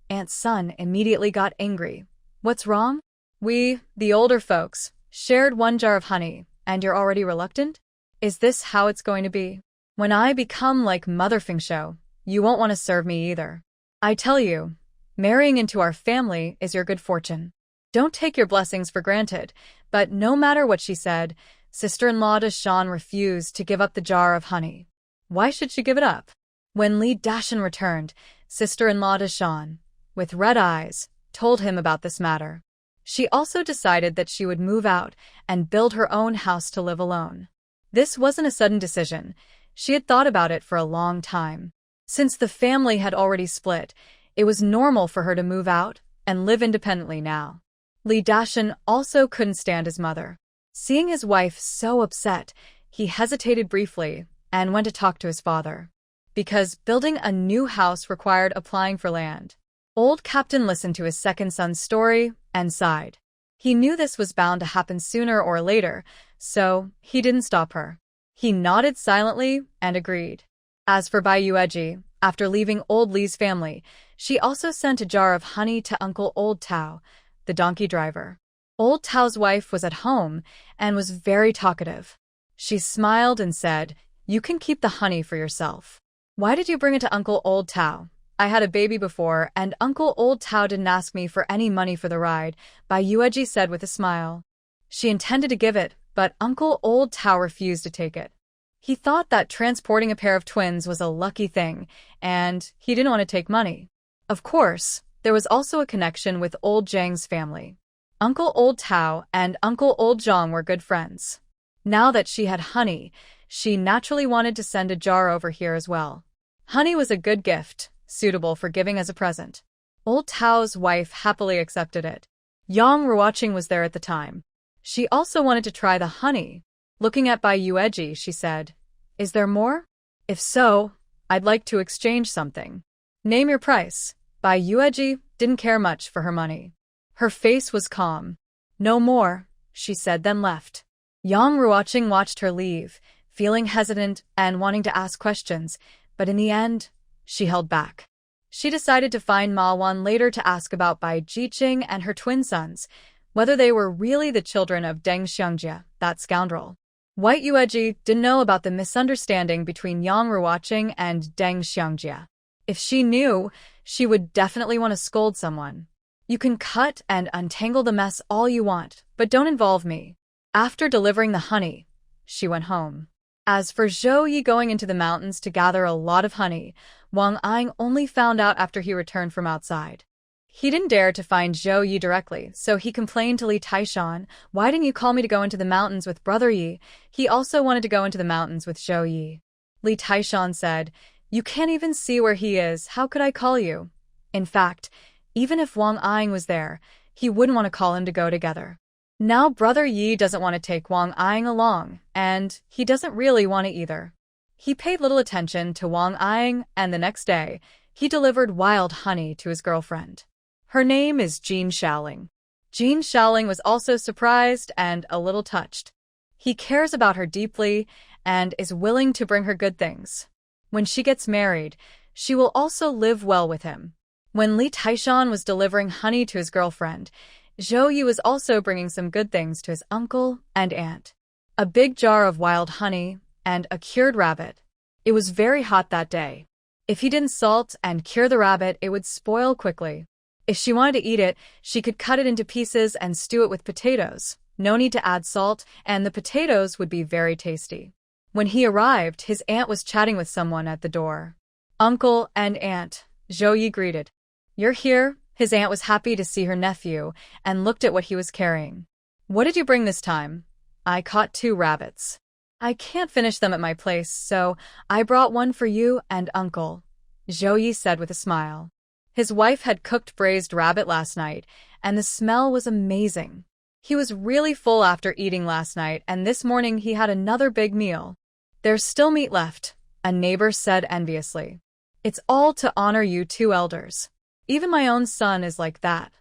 Aunt Sun immediately got angry. What's wrong? We, the older folks, shared one jar of honey, and you're already reluctant? Is this how it's going to be? When I become like Mother Fingshou, you won't want to serve me either. I tell you, marrying into our family is your good fortune. Don't take your blessings for granted. But no matter what she said, sister-in-law Deshawn refused to give up the jar of honey. Why should she give it up? When Li Dashan returned, sister-in-law Deshawn, with red eyes, told him about this matter. She also decided that she would move out and build her own house to live alone. This wasn't a sudden decision. She had thought about it for a long time. Since the family had already split, it was normal for her to move out and live independently now. Li Dashan also couldn't stand his mother. Seeing his wife so upset, he hesitated briefly and went to talk to his father. Because building a new house required applying for land. Old Captain listened to his second son's story and sighed. He knew this was bound to happen sooner or later, so he didn't stop her. He nodded silently and agreed. As for Bai Yueji, after leaving Old Li's family, she also sent a jar of honey to Uncle Old Tao, the donkey driver. Old Tao's wife was at home and was very talkative. She smiled and said, you can keep the honey for yourself. Why did you bring it to Uncle Old Tao? I had a baby before, and Uncle Old Tao didn't ask me for any money for the ride, Bai Yueji said with a smile. She intended to give it, but Uncle Old Tao refused to take it. He thought that transporting a pair of twins was a lucky thing, and he didn't want to take money. Of course, there was also a connection with Old Zhang's family. Uncle Old Tao and Uncle Old Zhang were good friends. Now that she had honey, she naturally wanted to send a jar over here as well. Honey was a good gift, suitable for giving as a present. Old Tao's wife happily accepted it. Yang Ruoqing was there at the time. She also wanted to try the honey. Looking at Bai Yueji, she said, "Is there more? If so, I'd like to exchange something. Name your price." Bai Yueji didn't care much for her money. Her face was calm. "No more," she said, then left. Yang Ruoqing watched her leave, feeling hesitant and wanting to ask questions, but in the end, she held back. She decided to find Ma Wan later to ask about Bai Jiqing and her twin sons, whether they were really the children of Deng Xiangjie, that scoundrel. White Yueji didn't know about the misunderstanding between Yang Ruoqing and Deng Xiangjie. If she knew, she would definitely want to scold someone. "You can cut and untangle the mess all you want, but don't involve me." After delivering the honey, she went home. As for Zhao Ye going into the mountains to gather a lot of honey, Wang Ying only found out after he returned from outside. He didn't dare to find Zhao Ye directly, so he complained to Li Taishan, "Why didn't you call me to go into the mountains with Brother Yi?" He also wanted to go into the mountains with Zhao Ye. Li Taishan said, "You can't even see where he is, how could I call you?" In fact, even if Wang Ying was there, he wouldn't want to call him to go together. Now Brother Yi doesn't want to take Wang Ying along, and he doesn't really want to either. He paid little attention to Wang Ying, and the next day, he delivered wild honey to his girlfriend. Her name is Jean Shaoling. Jean Shaoling was also surprised and a little touched. He cares about her deeply and is willing to bring her good things. When she gets married, she will also live well with him. When Li Taishan was delivering honey to his girlfriend, Zhao Ye was also bringing some good things to his uncle and aunt. A big jar of wild honey and a cured rabbit. It was very hot that day. If he didn't salt and cure the rabbit, it would spoil quickly. If she wanted to eat it, she could cut it into pieces and stew it with potatoes. No need to add salt, and the potatoes would be very tasty. When he arrived, his aunt was chatting with someone at the door. "Uncle and aunt," Zhao Ye greeted. "You're here?" His aunt was happy to see her nephew and looked at what he was carrying. "What did you bring this time?" "I caught 2 rabbits. I can't finish them at my place, so I brought one for you and uncle," Zhao Ye said with a smile. His wife had cooked braised rabbit last night, and the smell was amazing. He was really full after eating last night, and this morning he had another big meal. "There's still meat left," a neighbor said enviously. "It's all to honor you 2 elders. Even my own son is like that."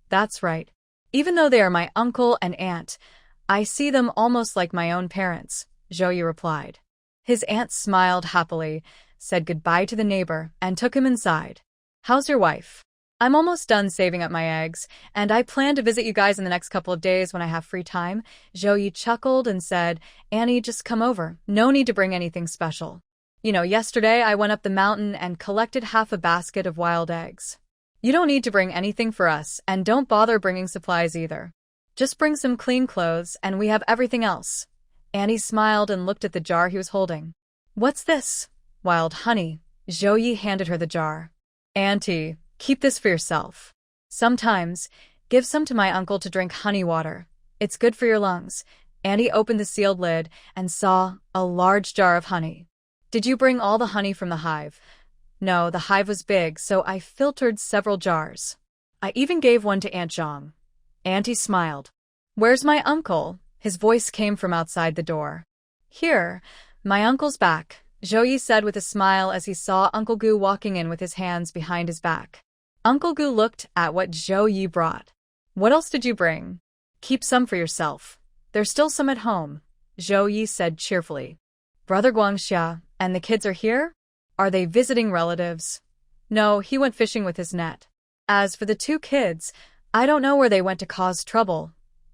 "That's right. Even though they are my uncle and aunt, I see them almost like my own parents," Zhao Ye replied. His aunt smiled happily, said goodbye to the neighbor, and took him inside. "How's your wife?" "I'm almost done saving up my eggs, and I plan to visit you guys in the next couple of days when I have free time." Zhao Ye chuckled and said, "Annie, just come over. No need to bring anything special. Yesterday I went up the mountain and collected half a basket of wild eggs. You don't need to bring anything for us, and don't bother bringing supplies either. Just bring some clean clothes, and we have everything else." Annie smiled and looked at the jar he was holding. "What's this?" "Wild honey." Zhao Ye handed her the jar. "Auntie, keep this for yourself. Sometimes, give some to my uncle to drink honey water. It's good for your lungs." Annie opened the sealed lid and saw a large jar of honey. "Did you bring all the honey from the hive?" "No, the hive was big, so I filtered several jars. I even gave one to Aunt Zhang." Auntie smiled. "Where's my uncle?" His voice came from outside the door. "Here, my uncle's back," Zhao Ye said with a smile as he saw Uncle Gu walking in with his hands behind his back. Uncle Gu looked at what Zhao Ye brought. "What else did you bring?" "Keep some for yourself. There's still some at home," Zhao Ye said cheerfully. "Brother Guangxia and the kids are here? Are they visiting relatives?" "No, he went fishing with his net. As for the 2 kids, I don't know where they went to cause trouble,"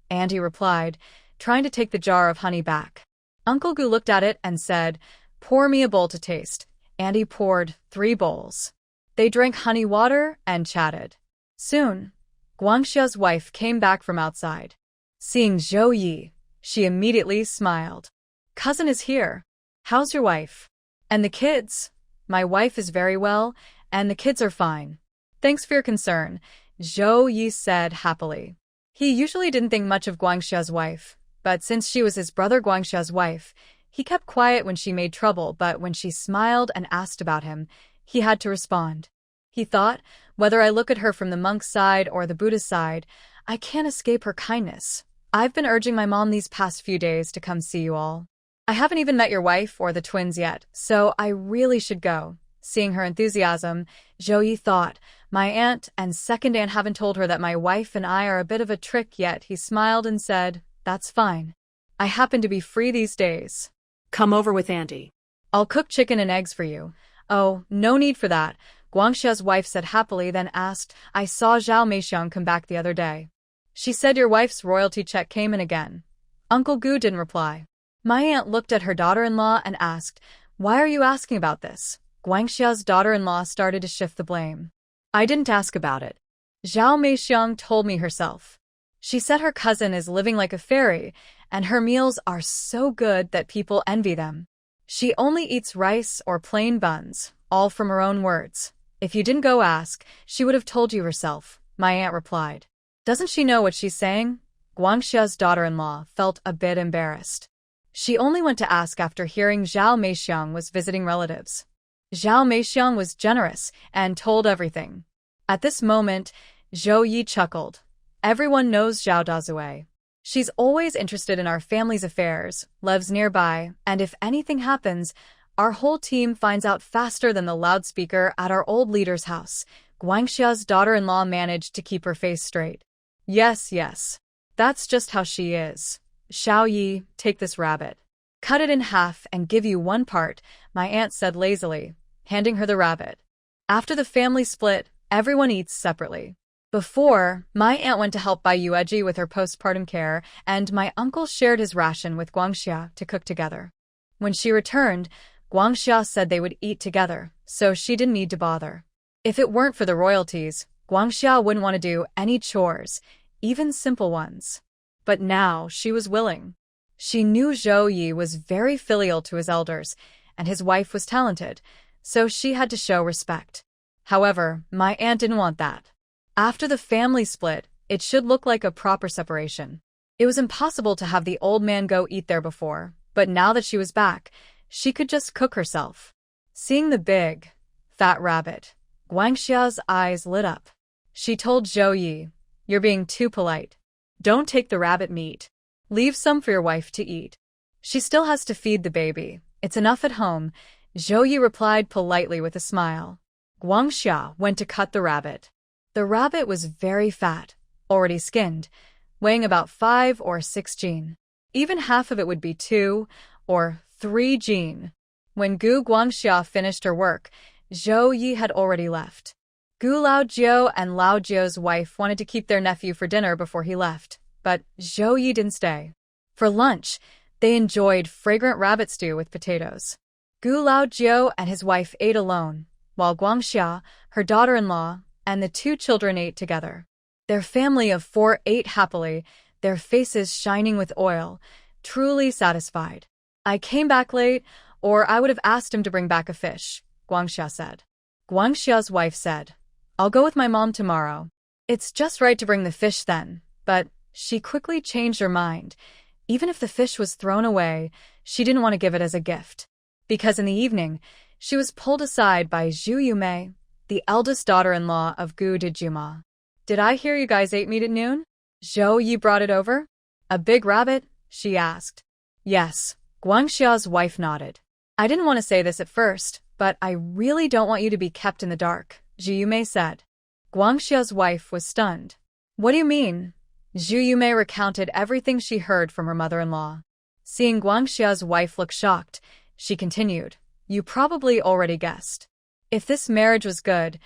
Auntie replied, trying to take the jar of honey back. Uncle Gu looked at it and said, "Pour me a bowl to taste." Auntie poured 3 bowls. They drank honey water and chatted. Soon, Guangxia's wife came back from outside. Seeing Zhao Ye, she immediately smiled. "Cousin is here. How's your wife? And the kids?" "My wife is very well, and the kids are fine." "Thanks for your concern," Zhao Ye said happily. He usually didn't think much of Guangxia's wife, but since she was his brother Guangxia's wife, he kept quiet when she made trouble, but when she smiled and asked about him, he had to respond. He thought, whether I look at her from the monk's side or the Buddha's side, I can't escape her kindness. I've been urging my mom these past few days to come see you all. I haven't even met your wife or the twins yet, so I really should go. Seeing her enthusiasm, Zhao Ye thought, my aunt and second aunt haven't told her that my wife and I are a bit of a trick yet. He smiled and said, that's fine. I happen to be free these days. Come over with Auntie. I'll cook chicken and eggs for you. Oh, no need for that, Guangxia's wife said happily, then asked, I saw Zhao Meixiang come back the other day. She said your wife's royalty check came in again. Uncle Gu didn't reply. My aunt looked at her daughter-in-law and asked, why are you asking about this? Guangxia's daughter-in-law started to shift the blame. I didn't ask about it. Zhao Meixiang told me herself. She said her cousin is living like a fairy, and her meals are so good that people envy them. She only eats rice or plain buns, all from her own words. If you didn't go ask, she would have told you herself, my aunt replied. Doesn't she know what she's saying? Guangxia's daughter-in-law felt a bit embarrassed. She only went to ask after hearing Zhao Meixiang was visiting relatives. Zhao Meixiang was generous and told everything. At this moment, Zhou Yi chuckled. Everyone knows Zhao Dazue. She's always interested in our family's affairs, lives nearby, and if anything happens, our whole team finds out faster than the loudspeaker at our old leader's house. Guangxia's daughter-in-law managed to keep her face straight. Yes, that's just how she is. Xiao Yi, take this rabbit. Cut it in half and give you one part, my aunt said lazily, handing her the rabbit. After the family split, everyone eats separately. Before, my aunt went to help Bai Yueji with her postpartum care, and my uncle shared his ration with Guangxia to cook together. When she returned, Guangxia said they would eat together, so she didn't need to bother. If it weren't for the royalties, Guangxia wouldn't want to do any chores, even simple ones. But now she was willing. She knew Zhou Yi was very filial to his elders, and his wife was talented, so she had to show respect. However, my aunt didn't want that. After the family split, it should look like a proper separation. It was impossible to have the old man go eat there before, but now that she was back, she could just cook herself. Seeing the big, fat rabbit, Guangxia's eyes lit up. She told Zhou Yi, you're being too polite. Don't take the rabbit meat. Leave some for your wife to eat. She still has to feed the baby. It's enough at home, Zhou Yi replied politely with a smile. Guangxia went to cut the rabbit. The rabbit was very fat, already skinned, weighing about 5 or 6 jin. Even half of it would be 2 or 3 jin. When Gu Guangxia finished her work, Zhou Yi had already left. Gu Laojiu and Laojiu's wife wanted to keep their nephew for dinner before he left, but Zhou Yi didn't stay. For lunch, they enjoyed fragrant rabbit stew with potatoes. Gu Laojiu and his wife ate alone, while Guangxia, her daughter-in-law, and the 2 children ate together. Their family of 4 ate happily, their faces shining with oil, truly satisfied. I came back late, or I would have asked him to bring back a fish, Guangxia said. Guangxia's wife said, I'll go with my mom tomorrow. It's just right to bring the fish then, but she quickly changed her mind. Even if the fish was thrown away, she didn't want to give it as a gift. Because in the evening, she was pulled aside by Zhu Yumei, the eldest daughter-in-law of Gu Dijuma. Did I hear you guys ate meat at noon? Zhou Yi brought it over? A big rabbit? She asked. Yes, Guangxia's wife nodded. I didn't want to say this at first, but I really don't want you to be kept in the dark, Zhu Yumei said. Guangxia's wife was stunned. What do you mean? Zhu Yumei recounted everything she heard from her mother-in-law. Seeing Guangxia's wife look shocked, she continued, you probably already guessed. If this marriage was good,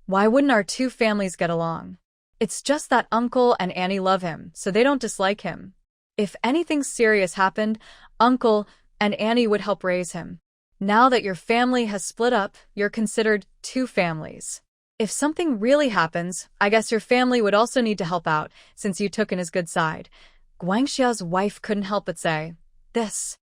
why wouldn't our 2 families get along? It's just that Uncle and Annie love him, so they don't dislike him. If anything serious happened, Uncle and Annie would help raise him. Now that your family has split up, you're considered 2 families. If something really happens, I guess your family would also need to help out, since you took in his good side. Guangxia's wife couldn't help but say, This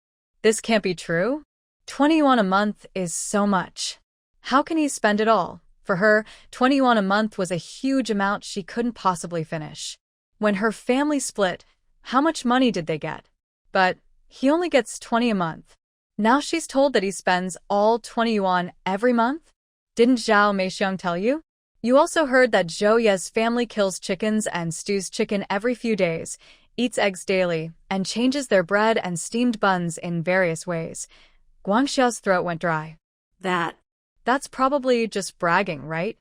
can't be true? 20 yuan a month is so much. How can he spend it all? For her, 20 yuan a month was a huge amount she couldn't possibly finish. When her family split, how much money did they get? But he only gets 20 a month. Now she's told that he spends all 20 yuan every month? Didn't Zhao Meixiang tell you? You also heard that Zhao Ye's family kills chickens and stews chicken every few days, eats eggs daily, and changes their bread and steamed buns in various ways. Guangxia's throat went dry. That's probably just bragging, right?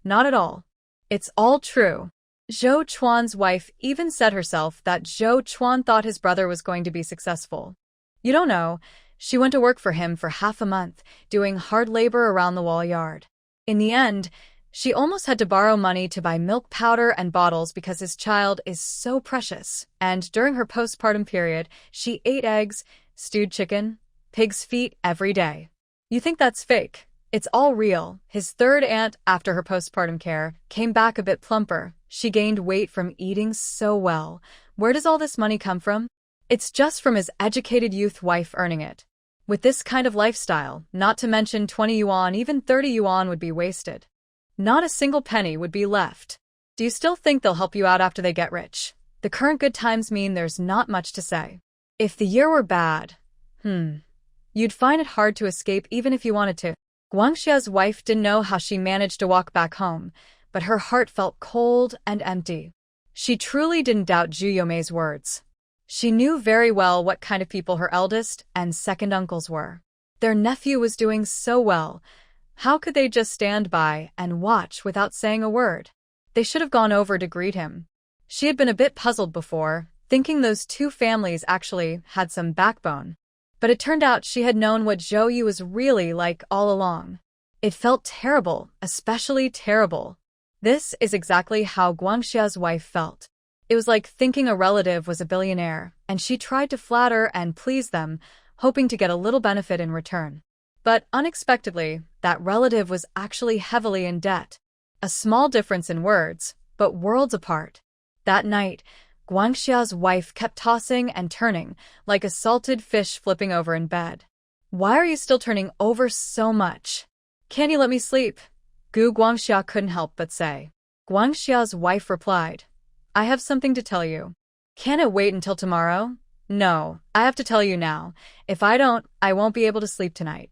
Not at all. It's all true. Zhou Chuan's wife even said herself that Zhou Chuan thought his brother was going to be successful. You don't know, she went to work for him for half a month, doing hard labor around the wall yard. In the end, she almost had to borrow money to buy milk powder and bottles because his child is so precious, and during her postpartum period, she ate eggs, stewed chicken, pig's feet every day. You think that's fake? It's all real. His third aunt, after her postpartum care, came back a bit plumper. She gained weight from eating so well. Where does all this money come from? It's just from his educated youth wife earning it. With this kind of lifestyle, not to mention 20 yuan, even 30 yuan would be wasted. Not a single penny would be left. Do you still think they'll help you out after they get rich? The current good times mean there's not much to say. If the year were bad, you'd find it hard to escape even if you wanted to. Guangxia's wife didn't know how she managed to walk back home, but her heart felt cold and empty. She truly didn't doubt Zhu Yomei's words. She knew very well what kind of people her eldest and second uncles were. Their nephew was doing so well. How could they just stand by and watch without saying a word? They should have gone over to greet him. She had been a bit puzzled before, thinking those two families actually had some backbone. But it turned out she had known what Zhou Ye was really like all along. It felt terrible, especially terrible. This is exactly how Guangxia's wife felt. It was like thinking a relative was a billionaire, and she tried to flatter and please them, hoping to get a little benefit in return. But unexpectedly, that relative was actually heavily in debt. A small difference in words, but worlds apart. That night, Guangxia's wife kept tossing and turning, like a salted fish flipping over in bed. Why are you still turning over so much? Can't you let me sleep? Gu Guangxia couldn't help but say. Guangxia's wife replied, I have something to tell you. Can it wait until tomorrow? No, I have to tell you now. If I don't, I won't be able to sleep tonight.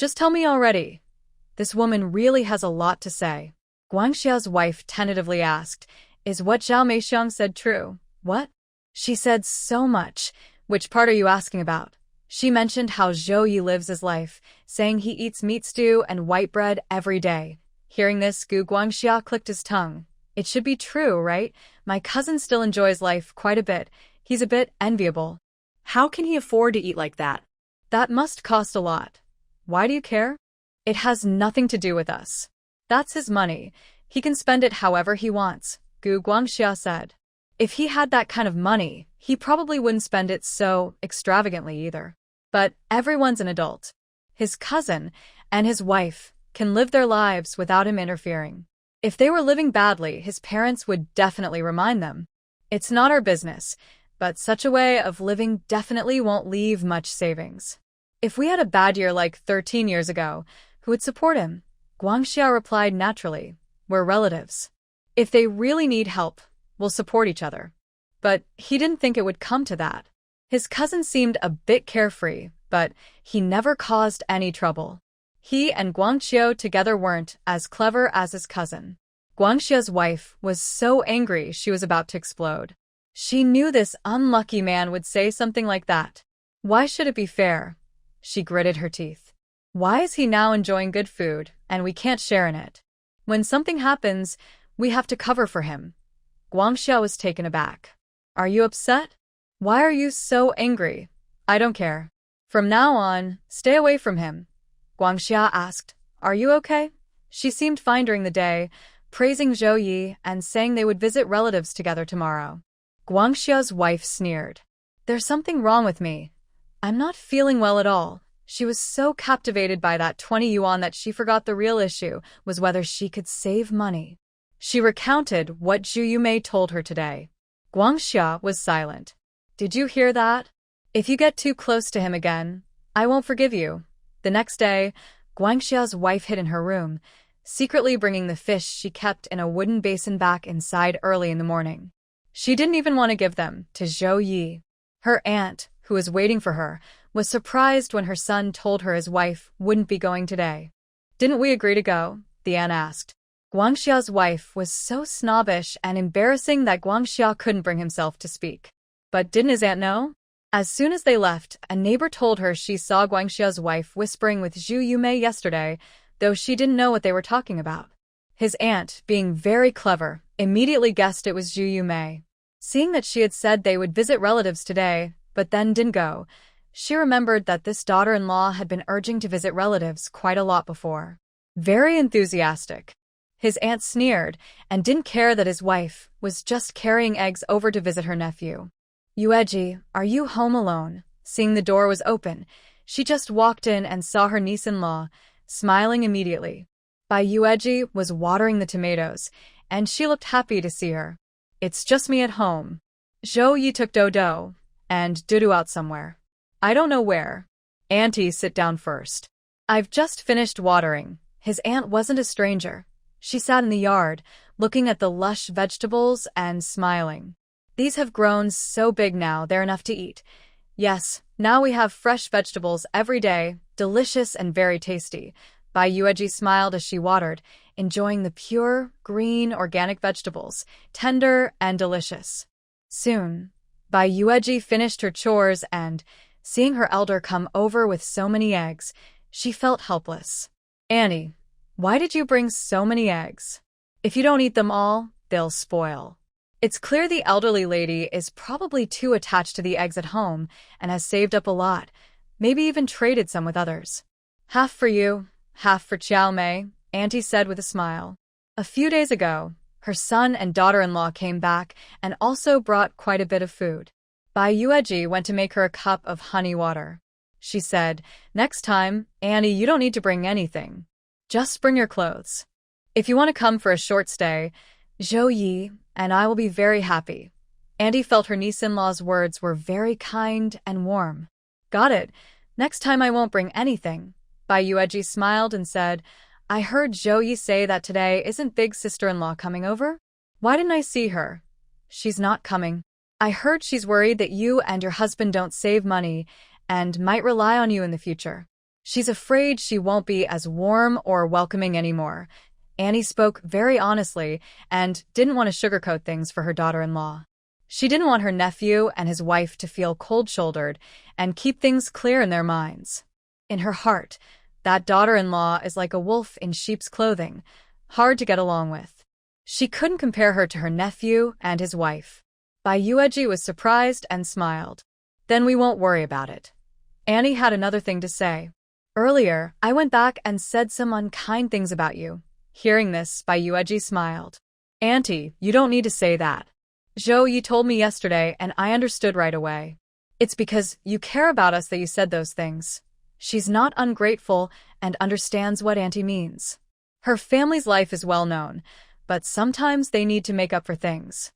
Just tell me already. This woman really has a lot to say. Guangxia's wife tentatively asked, Is what Zhao Meixiang said true? What? She said so much. Which part are you asking about? She mentioned how Zhou Ye lives his life, saying he eats meat stew and white bread every day. Hearing this, Gu Guangxia clicked his tongue. It should be true, right? My cousin still enjoys life quite a bit. He's a bit enviable. How can he afford to eat like that? That must cost a lot. Why do you care? It has nothing to do with us. That's his money. He can spend it however he wants, Gu Guangxia said. If he had that kind of money, he probably wouldn't spend it so extravagantly either. But everyone's an adult. His cousin and his wife can live their lives without him interfering. If they were living badly, his parents would definitely remind them. It's not our business, but such a way of living definitely won't leave much savings. If we had a bad year like 13 years ago, who would support him? Guangxia replied naturally, We're relatives. If they really need help, we'll support each other. But he didn't think it would come to that. His cousin seemed a bit carefree, but he never caused any trouble. He and Guangxiu together weren't as clever as his cousin. Guangxia's wife was so angry she was about to explode. She knew this unlucky man would say something like that. Why should it be fair? She gritted her teeth. Why is he now enjoying good food, and we can't share in it? When something happens, we have to cover for him. Guangxia was taken aback. Are you upset? Why are you so angry? I don't care. From now on, stay away from him. Guangxia asked, Are you okay? She seemed fine during the day, praising Zhou Ye and saying they would visit relatives together tomorrow. Guangxia's wife sneered. There's something wrong with me. I'm not feeling well at all. She was so captivated by that 20 yuan that she forgot the real issue was whether she could save money. She recounted what Zhu Yumei told her today. Guangxia was silent. Did you hear that? If you get too close to him again, I won't forgive you. The next day, Guangxia's wife hid in her room, secretly bringing the fish she kept in a wooden basin back inside early in the morning. She didn't even want to give them to Zhou Ye. Her aunt, who was waiting for her, was surprised when her son told her his wife wouldn't be going today. Didn't we agree to go? The aunt asked. Guangxia's wife was so snobbish and embarrassing that Guangxia couldn't bring himself to speak. But didn't his aunt know? As soon as they left, a neighbor told her she saw Guangxia's wife whispering with Zhu Yumei yesterday, though she didn't know what they were talking about. His aunt, being very clever, immediately guessed it was Zhu Yumei. Seeing that she had said they would visit relatives today, but then didn't go, she remembered that this daughter-in-law had been urging to visit relatives quite a lot before. Very enthusiastic. His aunt sneered and didn't care that his wife was just carrying eggs over to visit her nephew. Yueji, are you home alone? Seeing the door was open, she just walked in and saw her niece-in-law, smiling immediately. Bai Yueji was watering the tomatoes, and she looked happy to see her. It's just me at home. Zhou Ye took Dodo and Dudu out somewhere. I don't know where. Auntie, sit down first. I've just finished watering. His aunt wasn't a stranger. She sat in the yard, looking at the lush vegetables and smiling. These have grown so big now they're enough to eat. Yes, now we have fresh vegetables every day, delicious and very tasty. Bai Yueji smiled as she watered, enjoying the pure, green, organic vegetables, tender and delicious. Soon, Bai Yueji finished her chores and, seeing her elder come over with so many eggs, she felt helpless. Annie, why did you bring so many eggs? If you don't eat them all, they'll spoil. It's clear the elderly lady is probably too attached to the eggs at home and has saved up a lot, maybe even traded some with others. Half for you, half for Xiao Mei, Auntie said with a smile. A few days ago, her son and daughter-in-law came back and also brought quite a bit of food. Bai Yueji went to make her a cup of honey water. She said, next time, Annie, you don't need to bring anything. Just bring your clothes. If you want to come for a short stay, Zhou Ye and I will be very happy. Auntie felt her niece-in-law's words were very kind and warm. Got it. Next time I won't bring anything. Bai Yueji smiled and said, I heard Zhou Ye say that today isn't big sister-in-law coming over? Why didn't I see her? She's not coming. I heard she's worried that you and your husband don't save money and might rely on you in the future. She's afraid she won't be as warm or welcoming anymore. Annie spoke very honestly and didn't want to sugarcoat things for her daughter-in-law. She didn't want her nephew and his wife to feel cold-shouldered and keep things clear in their minds. In her heart, that daughter-in-law is like a wolf in sheep's clothing, hard to get along with. She couldn't compare her to her nephew and his wife. Bai Yueji was surprised and smiled. Then we won't worry about it. Annie had another thing to say. Earlier, I went back and said some unkind things about you. Hearing this, Bai Yueji smiled. Auntie, you don't need to say that. Zhou Ye told me yesterday and I understood right away. It's because you care about us that you said those things. She's not ungrateful and understands what Auntie means. Her family's life is well known, but sometimes they need to make up for things.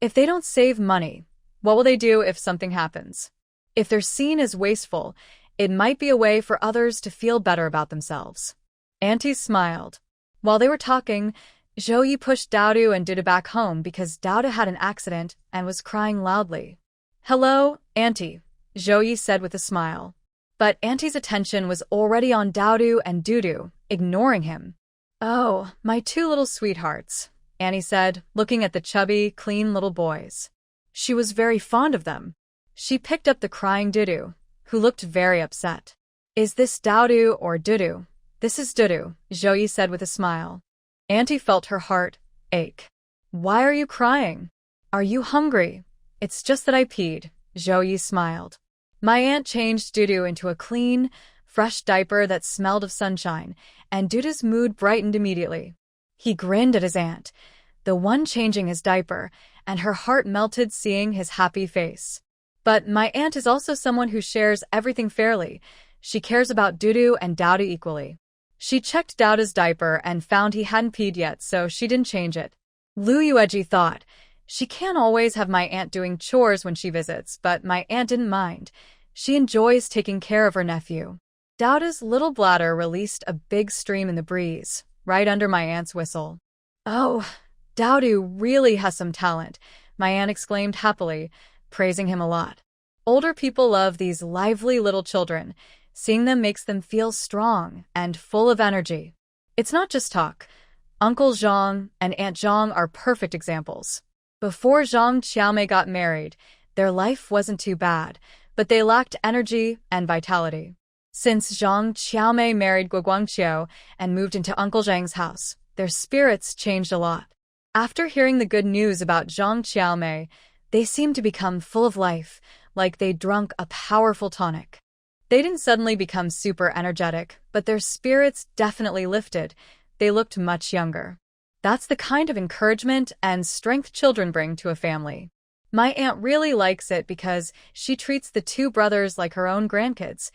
If they don't save money, what will they do if something happens? If they're seen as wasteful, it might be a way for others to feel better about themselves. Auntie smiled. While they were talking, Zhou Ye pushed Daodu and Dudu back home because Daodu had an accident and was crying loudly. Hello, Auntie, Zhou Ye said with a smile. But Auntie's attention was already on Daodu and Dudu, ignoring him. Oh, my two little sweethearts, Annie said, looking at the chubby, clean little boys. She was very fond of them. She picked up the crying Dudu, who looked very upset. Is this Daodu or Dudu? This is Dudu, Zhou Ye said with a smile. Auntie felt her heart ache. Why are you crying? Are you hungry? It's just that I peed, Zhou Ye smiled. My aunt changed Dudu into a clean, fresh diaper that smelled of sunshine, and Dudu's mood brightened immediately. He grinned at his aunt, the one changing his diaper, and her heart melted seeing his happy face. But my aunt is also someone who shares everything fairly. She cares about Dudu and Daodu equally. She checked Daodu's diaper and found he hadn't peed yet, so she didn't change it. Lu Yueji thought, she can't always have my aunt doing chores when she visits, but my aunt didn't mind. She enjoys taking care of her nephew. Daodu's little bladder released a big stream in the breeze, right under my aunt's whistle. Oh, Daodu really has some talent, my aunt exclaimed happily, praising him a lot. Older people love these lively little children. Seeing them makes them feel strong and full of energy. It's not just talk. Uncle Zhang and Aunt Zhang are perfect examples. Before Zhang Xiaomei got married, their life wasn't too bad, but they lacked energy and vitality. Since Zhang Xiaomei married Guo Guangqiu and moved into Uncle Zhang's house, their spirits changed a lot. After hearing the good news about Zhang Xiaomei, they seemed to become full of life, like they'd drunk a powerful tonic. They didn't suddenly become super energetic, but their spirits definitely lifted. They looked much younger. That's the kind of encouragement and strength children bring to a family. My aunt really likes it because she treats the two brothers like her own grandkids.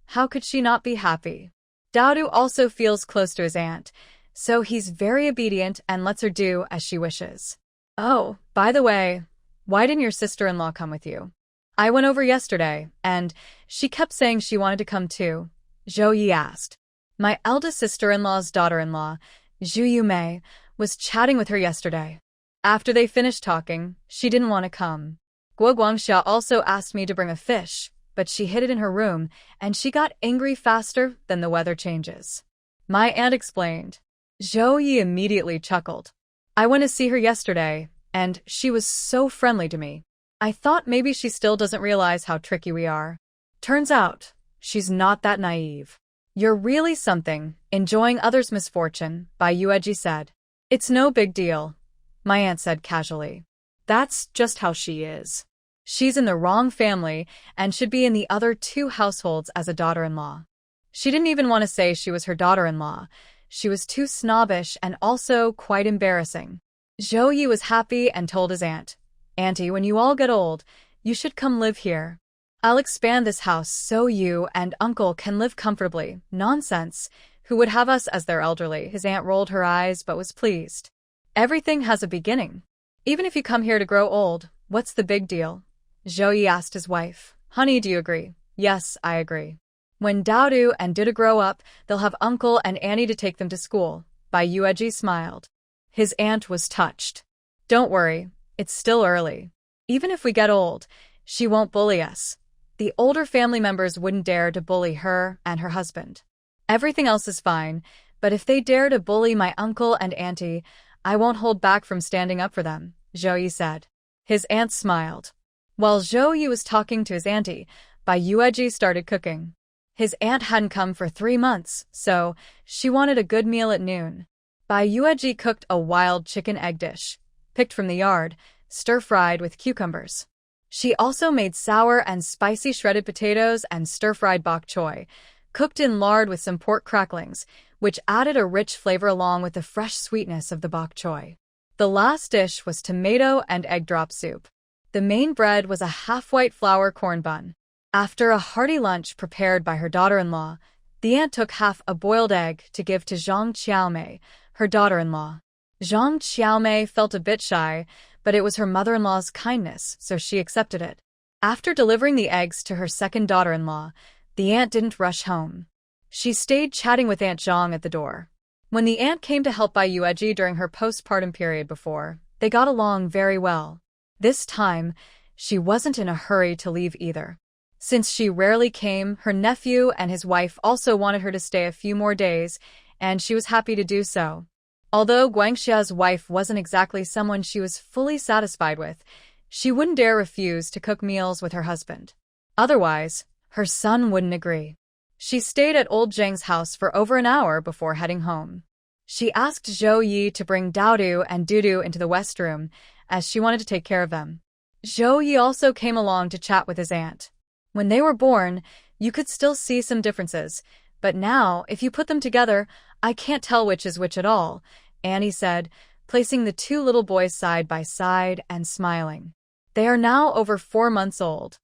How could she not be happy? Daodu also feels close to his aunt, so he's very obedient and lets her do as she wishes. Oh, by the way, why didn't your sister-in-law come with you? I went over yesterday, and she kept saying she wanted to come too, Zhao Ye asked. My eldest sister-in-law's daughter-in-law, Zhu Yumei, was chatting with her yesterday. After they finished talking, she didn't want to come. Guo Guangxia also asked me to bring a fish, but she hid it in her room, and she got angry faster than the weather changes. My aunt explained. Zhou Yi immediately chuckled. I went to see her yesterday, and she was so friendly to me. I thought maybe she still doesn't realize how tricky we are. Turns out, she's not that naive. You're really something, enjoying others' misfortune, Bai Yueji said. It's no big deal, my aunt said casually. That's just how she is. She's in the wrong family and should be in the other two households as a daughter-in-law. She didn't even want to say she was her daughter-in-law. She was too snobbish and also quite embarrassing. Zhou Yi was happy and told his aunt, Auntie, when you all get old, you should come live here. I'll expand this house so you and Uncle can live comfortably. Nonsense. Who would have us as their elderly? His aunt rolled her eyes but was pleased. Everything has a beginning. Even if you come here to grow old, what's the big deal? Zhou Yi asked his wife. Honey, do you agree? Yes, I agree. When Daodu and Duda grow up, they'll have Uncle and Annie to take them to school. Bai Yueji smiled. His aunt was touched. Don't worry, it's still early. Even if we get old, she won't bully us. The older family members wouldn't dare to bully her and her husband. Everything else is fine, but if they dare to bully my uncle and auntie, I won't hold back from standing up for them, Zhou Yi said. His aunt smiled. While Zhou Yi was talking to his auntie, Bai Yueji started cooking. His aunt hadn't come for 3 months, so she wanted a good meal at noon. Bai Yueji cooked a wild chicken egg dish, picked from the yard, stir-fried with cucumbers. She also made sour and spicy shredded potatoes and stir-fried bok choy, cooked in lard with some pork cracklings, which added a rich flavor along with the fresh sweetness of the bok choy. The last dish was tomato and egg drop soup. The main bread was a half-white flour corn bun. After a hearty lunch prepared by her daughter-in-law, the aunt took half a boiled egg to give to Zhang Xiaomei, her daughter-in-law. Zhang Xiaomei felt a bit shy, but it was her mother-in-law's kindness, so she accepted it. After delivering the eggs to her second daughter-in-law, the aunt didn't rush home. She stayed chatting with Aunt Zhang at the door. When the aunt came to help Bai Yueji during her postpartum period before, they got along very well. This time, she wasn't in a hurry to leave either. Since she rarely came, her nephew and his wife also wanted her to stay a few more days, and she was happy to do so. Although Guangxia's wife wasn't exactly someone she was fully satisfied with, she wouldn't dare refuse to cook meals with her husband. Otherwise, her son wouldn't agree. She stayed at old Zheng's house for over an hour before heading home. She asked Zhou Yi to bring Daodu and Dudu into the West Room, as she wanted to take care of them. Zhou Yi also came along to chat with his aunt. When they were born, you could still see some differences, but now, if you put them together, I can't tell which is which at all, Annie said, placing the two little boys side by side and smiling. They are now over 4 months old.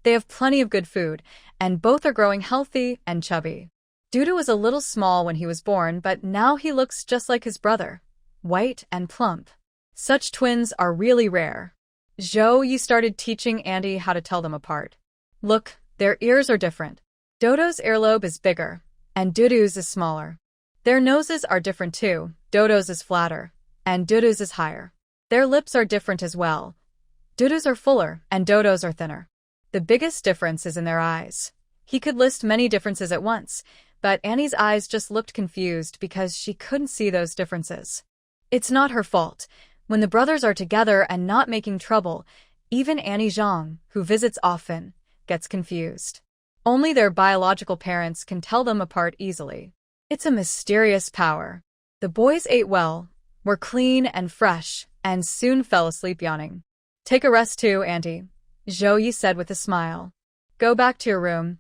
They have plenty of good food, and both are growing healthy and chubby. Dudu was a little small when he was born, but now he looks just like his brother, white and plump. Such twins are really rare. Zhou Yi started teaching Andy how to tell them apart. Look, their ears are different. Dodo's earlobe is bigger, and Dudu's is smaller. Their noses are different too. Dodo's is flatter, and Dudu's is higher. Their lips are different as well. Dudu's are fuller, and Dodo's are thinner. The biggest difference is in their eyes. He could list many differences at once, but Annie's eyes just looked confused because she couldn't see those differences. It's not her fault. When the brothers are together and not making trouble, even Annie Zhang, who visits often, gets confused. Only their biological parents can tell them apart easily. It's a mysterious power. The boys ate well, were clean and fresh, and soon fell asleep yawning. Take a rest too, Auntie, Zhao Ye said with a smile. Go back to your room.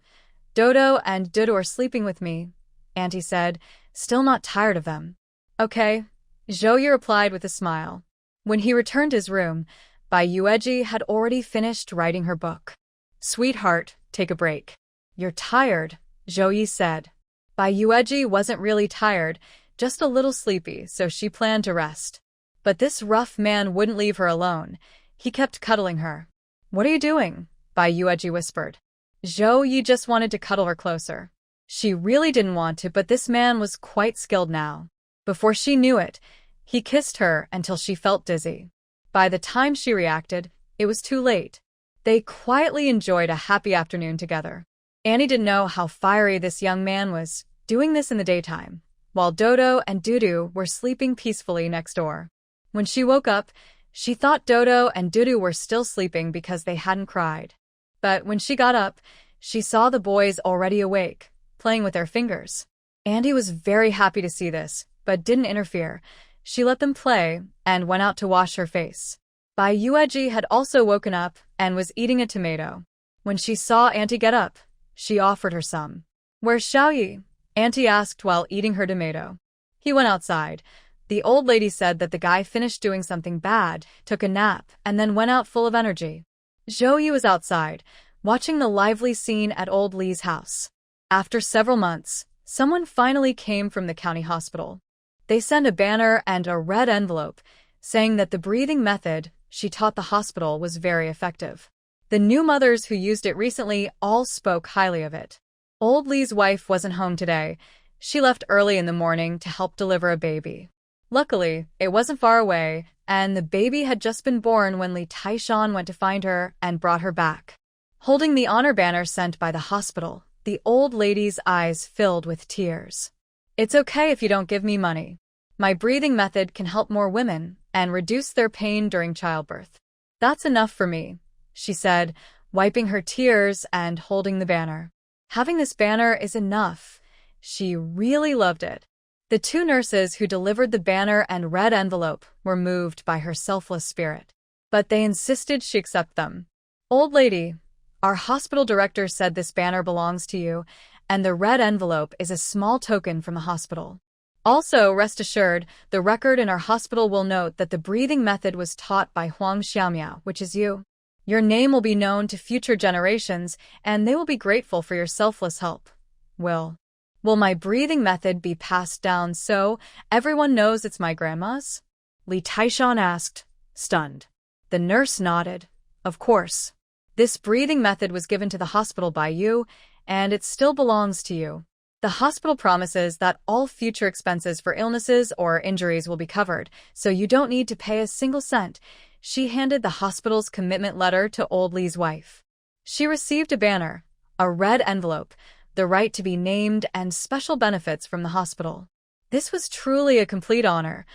Dodo and Dudu are sleeping with me, Auntie said, still not tired of them. Okay, Zhao Ye replied with a smile. When he returned to his room, Bai Yueji had already finished writing her book. Sweetheart, take a break. You're tired, Zhao Ye said. Bai Yueji wasn't really tired, just a little sleepy, so she planned to rest. But this rough man wouldn't leave her alone. He kept cuddling her. What are you doing? Bai Yueji whispered. Zhao Ye just wanted to cuddle her closer. She really didn't want to, but this man was quite skilled now. Before she knew it, he kissed her until she felt dizzy. By the time she reacted, it was too late. They quietly enjoyed a happy afternoon together. Annie didn't know how fiery this young man was, doing this in the daytime, while Dodo and Dudu were sleeping peacefully next door. When she woke up, she thought Dodo and Dudu were still sleeping because they hadn't cried. But when she got up, she saw the boys already awake, playing with their fingers. Annie was very happy to see this, but didn't interfere. She let them play and went out to wash her face. Bai Yueji had also woken up and was eating a tomato. When she saw Auntie get up, she offered her some. Where's Zhao Ye? Auntie asked while eating her tomato. He went outside. The old lady said that the guy finished doing something bad, took a nap, and then went out full of energy. Zhao Ye was outside, watching the lively scene at old Li's house. After several months, someone finally came from the county hospital. They sent a banner and a red envelope, saying that the breathing method she taught the hospital was very effective. The new mothers who used it recently all spoke highly of it. Old Li's wife wasn't home today. She left early in the morning to help deliver a baby. Luckily, it wasn't far away, and the baby had just been born when Li Taishan went to find her and brought her back. Holding the honor banner sent by the hospital, the old lady's eyes filled with tears. It's okay if you don't give me money. My breathing method can help more women and reduce their pain during childbirth. That's enough for me, she said, wiping her tears and holding the banner. Having this banner is enough. She really loved it. The two nurses who delivered the banner and red envelope were moved by her selfless spirit. But they insisted she accept them. Old lady, our hospital director said this banner belongs to you, and the red envelope is a small token from the hospital. Also, rest assured, the record in our hospital will note that the breathing method was taught by Huang Xiaomiao, which is you. Your name will be known to future generations, and they will be grateful for your selfless help. Will my breathing method be passed down so everyone knows it's my grandma's? Li Taishan asked, stunned. The nurse nodded. Of course. This breathing method was given to the hospital by you, and it still belongs to you. The hospital promises that all future expenses for illnesses or injuries will be covered, so you don't need to pay a single cent. She handed the hospital's commitment letter to old Li's wife. She received a banner, a red envelope, the right to be named, and special benefits from the hospital. This was truly a complete honor,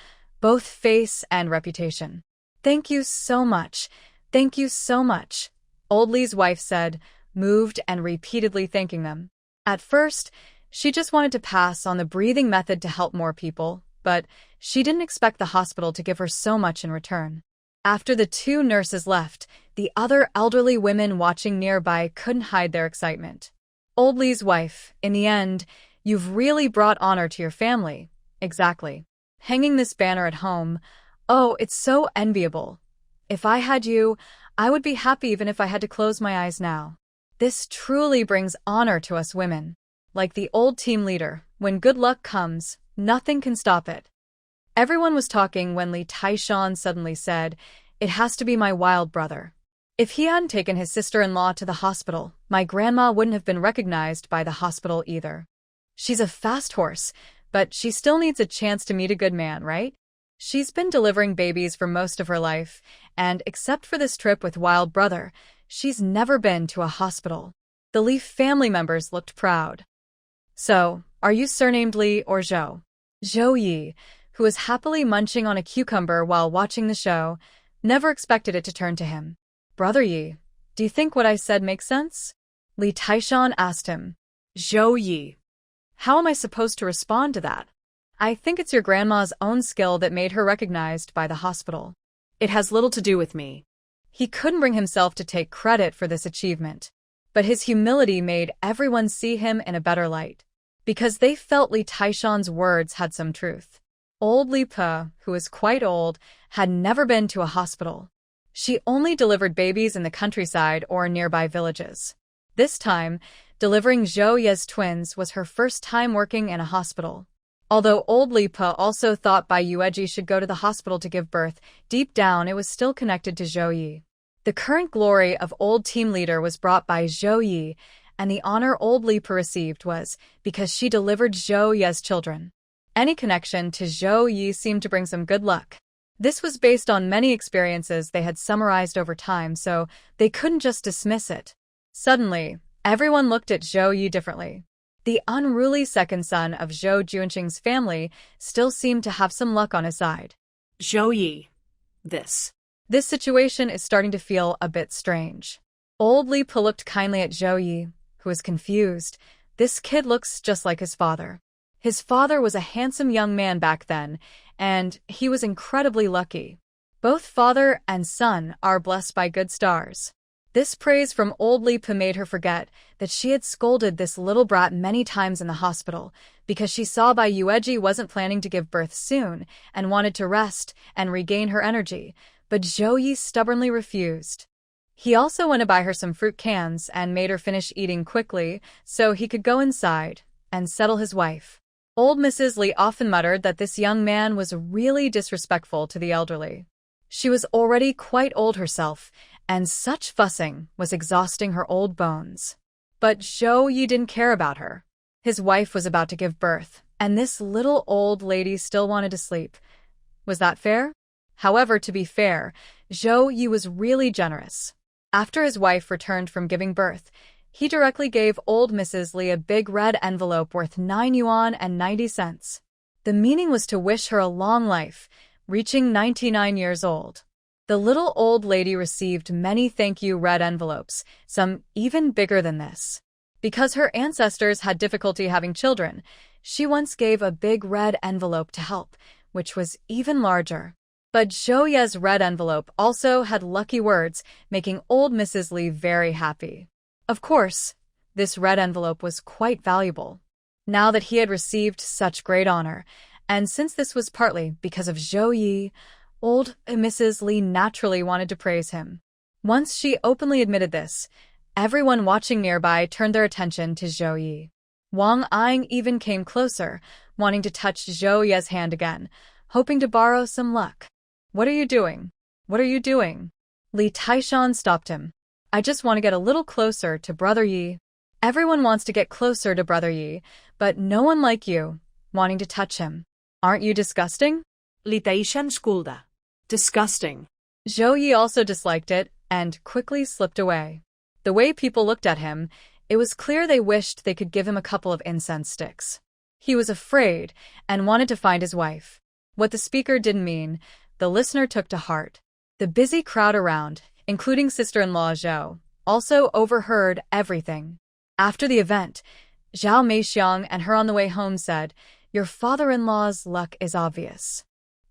both face and reputation. Thank you so much. Thank you so much, old Li's wife said, moved and repeatedly thanking them. At first, she just wanted to pass on the breathing method to help more people, but she didn't expect the hospital to give her so much in return. After the two nurses left, the other elderly women watching nearby couldn't hide their excitement. Old Li's wife, in the end, you've really brought honor to your family. Exactly. Hanging this banner at home. Oh, it's so enviable. If I had you, I would be happy even if I had to close my eyes now. This truly brings honor to us women. Like the old team leader, when good luck comes, nothing can stop it. Everyone was talking when Li Taishan suddenly said, "It has to be my wild brother." If he hadn't taken his sister-in-law to the hospital, my grandma wouldn't have been recognized by the hospital either. She's a fast horse, but she still needs a chance to meet a good man, right? She's been delivering babies for most of her life, and except for this trip with wild brother, she's never been to a hospital. The Li family members looked proud. So, are you surnamed Li or Zhou? Zhou Ye, who was happily munching on a cucumber while watching the show, never expected it to turn to him. "Brother Yi, do you think what I said makes sense?" Li Taishan asked him. Zhao Ye. "How am I supposed to respond to that?" "I think it's your grandma's own skill that made her recognized by the hospital." "It has little to do with me." He couldn't bring himself to take credit for this achievement, but his humility made everyone see him in a better light, because they felt Li Taishan's words had some truth. Old Li Pe, who was quite old, had never been to a hospital. She only delivered babies in the countryside or nearby villages. This time, delivering Zhao Ye's twins was her first time working in a hospital. Although old Li Pe also thought Bai Yueji should go to the hospital to give birth, deep down it was still connected to Zhao Ye. The current glory of old team leader was brought by Zhao Ye, and the honor old Li Pe received was because she delivered Zhao Ye's children. Any connection to Zhao Ye seemed to bring some good luck. This was based on many experiences they had summarized over time, so they couldn't just dismiss it. Suddenly, everyone looked at Zhao Ye differently. The unruly second son of Zhou Junqing's family still seemed to have some luck on his side. Zhao Ye. This situation is starting to feel a bit strange. Old Li Pe looked kindly at Zhao Ye, who was confused. This kid looks just like his father. His father was a handsome young man back then, and he was incredibly lucky. Both father and son are blessed by good stars. This praise from old Li Pe made her forget that she had scolded this little brat many times in the hospital because she saw Bai Yueji wasn't planning to give birth soon and wanted to rest and regain her energy, but Zhao Ye stubbornly refused. He also went to buy her some fruit cans and made her finish eating quickly so he could go inside and settle his wife. Old Mrs. Li often muttered that this young man was really disrespectful to the elderly. She was already quite old herself, and such fussing was exhausting her old bones. But Zhao Ye didn't care about her. His wife was about to give birth, and this little old lady still wanted to sleep. Was that fair? However, to be fair, Zhao Ye was really generous. After his wife returned from giving birth, he directly gave old Mrs. Li a big red envelope worth 9 yuan and 90 cents. The meaning was to wish her a long life, reaching 99 years old. The little old lady received many thank you red envelopes, some even bigger than this. Because her ancestors had difficulty having children, she once gave a big red envelope to help, which was even larger. But Zhao Ye's red envelope also had lucky words, making old Mrs. Li very happy. Of course, this red envelope was quite valuable. Now that he had received such great honor, and since this was partly because of Zhao Ye, old Mrs. Li naturally wanted to praise him. Once she openly admitted this, everyone watching nearby turned their attention to Zhao Ye. Wang Ying even came closer, wanting to touch Zhao Ye's hand again, hoping to borrow some luck. "What are you doing? What are you doing?" Li Taishan stopped him. "I just want to get a little closer to Brother Yi." Everyone wants to get closer to Brother Yi, but no one like you, wanting to touch him. "Aren't you disgusting?" Li Taishan scolded. "Disgusting." Zhao Ye also disliked it and quickly slipped away. The way people looked at him, it was clear they wished they could give him a couple of incense sticks. He was afraid and wanted to find his wife. What the speaker didn't mean, the listener took to heart. The busy crowd around, including sister-in-law Zhao, also overheard everything. After the event, Zhao Meixiang and her on the way home said, "Your father-in-law's luck is obvious.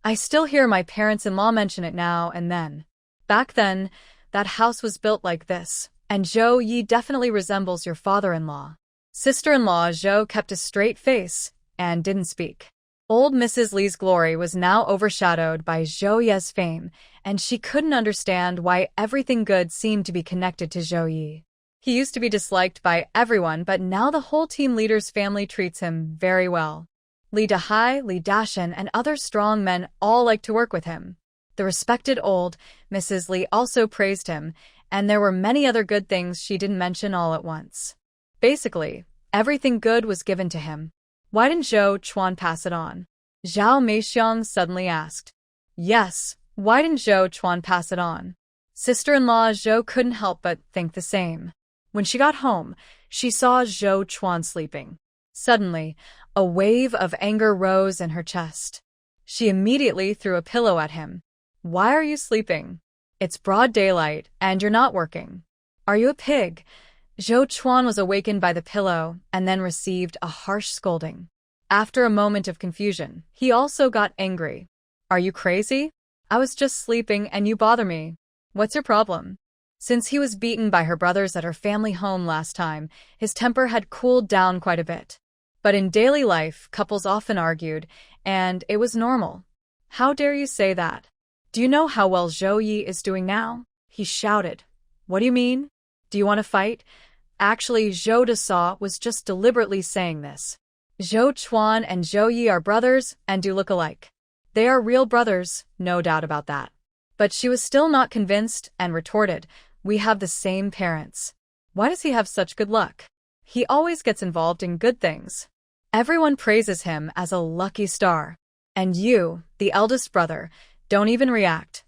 I still hear my parents-in-law mention it now and then. Back then, that house was built like this, and Zhao Ye definitely resembles your father-in-law." Sister-in-law Zhao kept a straight face and didn't speak. Old Mrs. Li's glory was now overshadowed by Zhao Ye's fame, and she couldn't understand why everything good seemed to be connected to Zhao Ye. He used to be disliked by everyone, but now the whole team leader's family treats him very well. Li Dahai, Li Dashan, and other strong men all like to work with him. The respected old Mrs. Li also praised him, and there were many other good things she didn't mention all at once. Basically, everything good was given to him. Why didn't Zhou Chuan pass it on? Zhao Meixiang suddenly asked. Yes, why didn't Zhou Chuan pass it on? Sister-in-law Zhou couldn't help but think the same. When she got home, she saw Zhou Chuan sleeping. Suddenly, a wave of anger rose in her chest. She immediately threw a pillow at him. Why are you sleeping? It's broad daylight, and you're not working. Are you a pig? Zhou Chuan was awakened by the pillow and then received a harsh scolding. After a moment of confusion, he also got angry. Are you crazy? I was just sleeping and you bother me. What's your problem? Since he was beaten by her brothers at her family home last time, his temper had cooled down quite a bit. But in daily life, couples often argued, and it was normal. How dare you say that? Do you know how well Zhou Ye is doing now? He shouted. What do you mean? Do you want to fight? Actually, Zhou Desau was just deliberately saying this. Zhou Chuan and Zhou Ye are brothers and do look alike. They are real brothers, no doubt about that. But she was still not convinced and retorted, we have the same parents. Why does he have such good luck? He always gets involved in good things. Everyone praises him as a lucky star. And you, the eldest brother, don't even react.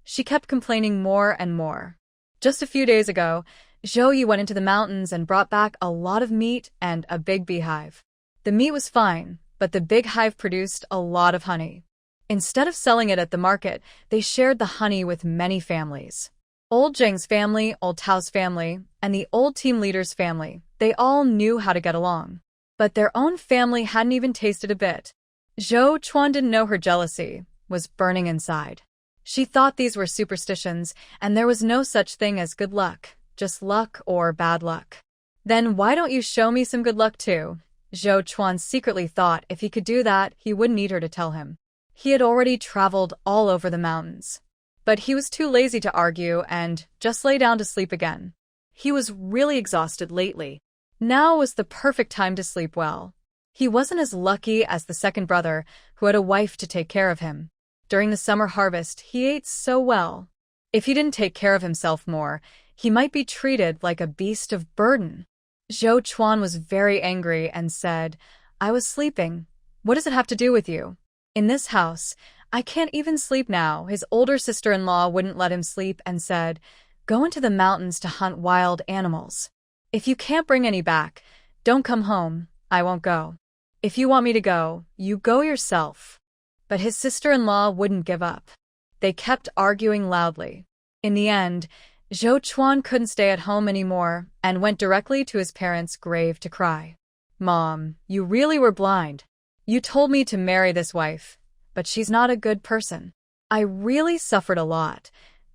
She kept complaining more and more. Just a few days ago, Zhou Ye went into the mountains and brought back a lot of meat and a big beehive. The meat was fine, but the big hive produced a lot of honey. Instead of selling it at the market, they shared the honey with many families. Old Zheng's family, Old Tao's family, and the old team leader's family, they all knew how to get along. But their own family hadn't even tasted a bit. Zhou Chuan didn't know her jealousy was burning inside. She thought these were superstitions, and there was no such thing as good luck, just luck or bad luck. Then why don't you show me some good luck too? Zhou Chuan secretly thought if he could do that, he wouldn't need her to tell him. He had already traveled all over the mountains. But he was too lazy to argue and just lay down to sleep again. He was really exhausted lately. Now was the perfect time to sleep well. He wasn't as lucky as the second brother, who had a wife to take care of him. During the summer harvest, he ate so well. If he didn't take care of himself more, he might be treated like a beast of burden. Zhou Chuan was very angry and said, I was sleeping. What does it have to do with you? In this house, I can't even sleep now. His older sister-in-law wouldn't let him sleep and said, Go into the mountains to hunt wild animals. If you can't bring any back, don't come home. I won't go. If you want me to go, you go yourself. But his sister-in-law wouldn't give up. They kept arguing loudly. In the end, Zhou Chuan couldn't stay at home anymore and went directly to his parents' grave to cry. Mom, you really were blind. You told me to marry this wife, but she's not a good person. I really suffered a lot.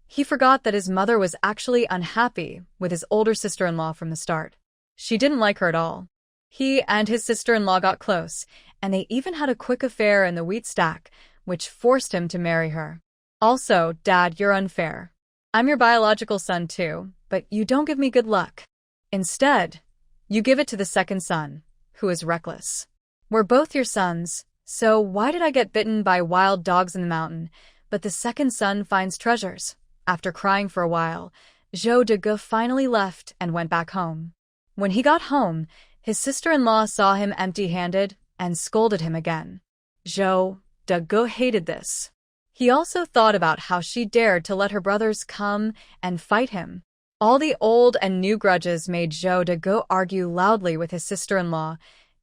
He forgot that his mother was actually unhappy with his older sister-in-law from the start. She didn't like her at all. He and his sister-in-law got close, and they even had a quick affair in the wheat stack, which forced him to marry her. Also, Dad, you're unfair. I'm your biological son too, but you don't give me good luck. Instead, you give it to the second son, who is reckless. We're both your sons, so why did I get bitten by wild dogs in the mountain, but the second son finds treasures? After crying for a while, Zhou Dege finally left and went back home. When he got home, his sister-in-law saw him empty-handed and scolded him again. Zhou Dege hated this. He also thought about how she dared to let her brothers come and fight him. All the old and new grudges made Zhou Dege argue loudly with his sister-in-law,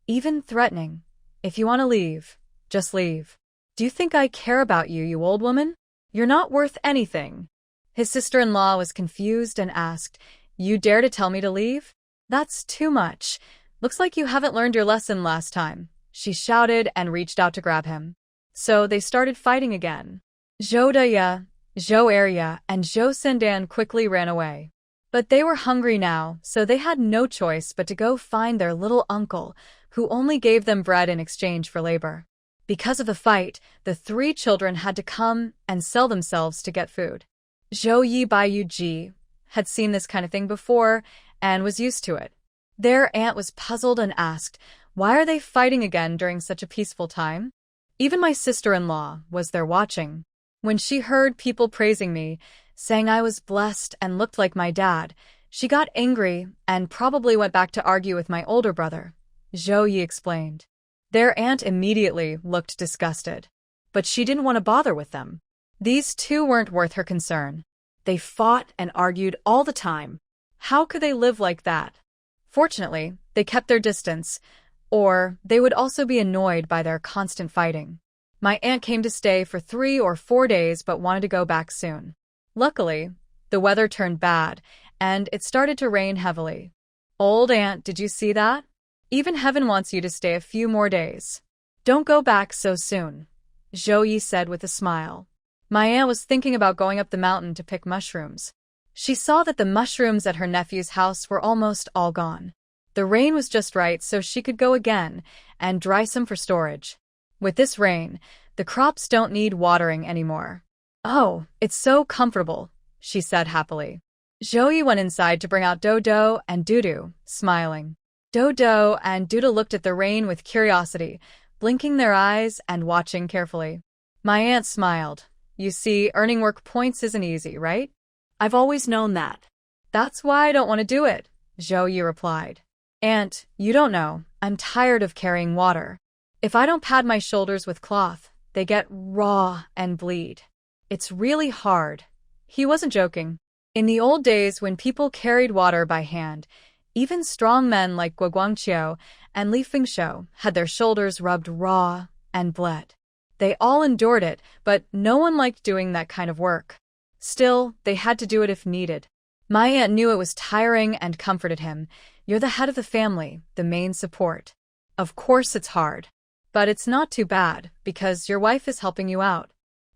even threatening, If you want to leave, just leave. Do you think I care about you, you old woman? You're not worth anything. His sister-in-law was confused and asked, You dare to tell me to leave? That's too much. Looks like you haven't learned your lesson last time. She shouted and reached out to grab him. So they started fighting again. Zhou Deye, Zhou Erye, and Zhou Sindan quickly ran away. But they were hungry now, so they had no choice but to go find their little uncle, who only gave them bread in exchange for labor. Because of the fight, the three children had to come and sell themselves to get food. Zhou Ye Baiyu Ji had seen this kind of thing before and was used to it. Their aunt was puzzled and asked, Why are they fighting again during such a peaceful time? Even my sister-in-law was there watching. When she heard people praising me, saying I was blessed and looked like my dad, she got angry and probably went back to argue with my older brother, Zhou Ye explained. Their aunt immediately looked disgusted. But she didn't want to bother with them. These two weren't worth her concern. They fought and argued all the time. How could they live like that? Fortunately, they kept their distance, or they would also be annoyed by their constant fighting. My aunt came to stay for 3 or 4 days but wanted to go back soon. Luckily, the weather turned bad, and it started to rain heavily. Old aunt, did you see that? Even heaven wants you to stay a few more days. Don't go back so soon, Zhao Ye said with a smile. My aunt was thinking about going up the mountain to pick mushrooms. She saw that the mushrooms at her nephew's house were almost all gone. The rain was just right so she could go again and dry some for storage. With this rain, the crops don't need watering anymore. Oh, it's so comfortable, she said happily. Zhao Ye went inside to bring out Dodo and Dudu, smiling. Dodo and Dudu looked at the rain with curiosity, blinking their eyes and watching carefully. My aunt smiled. You see, earning work points isn't easy, right? I've always known that. That's why I don't want to do it, Zhao Ye replied. Aunt, you don't know, I'm tired of carrying water. If I don't pad my shoulders with cloth, they get raw and bleed. It's really hard. He wasn't joking. In the old days when people carried water by hand, even strong men like Guo Guangqiu and Li Fengshou had their shoulders rubbed raw and bled. They all endured it, but no one liked doing that kind of work. Still, they had to do it if needed. My aunt knew it was tiring and comforted him. You're the head of the family, the main support. Of course it's hard. But it's not too bad, because your wife is helping you out.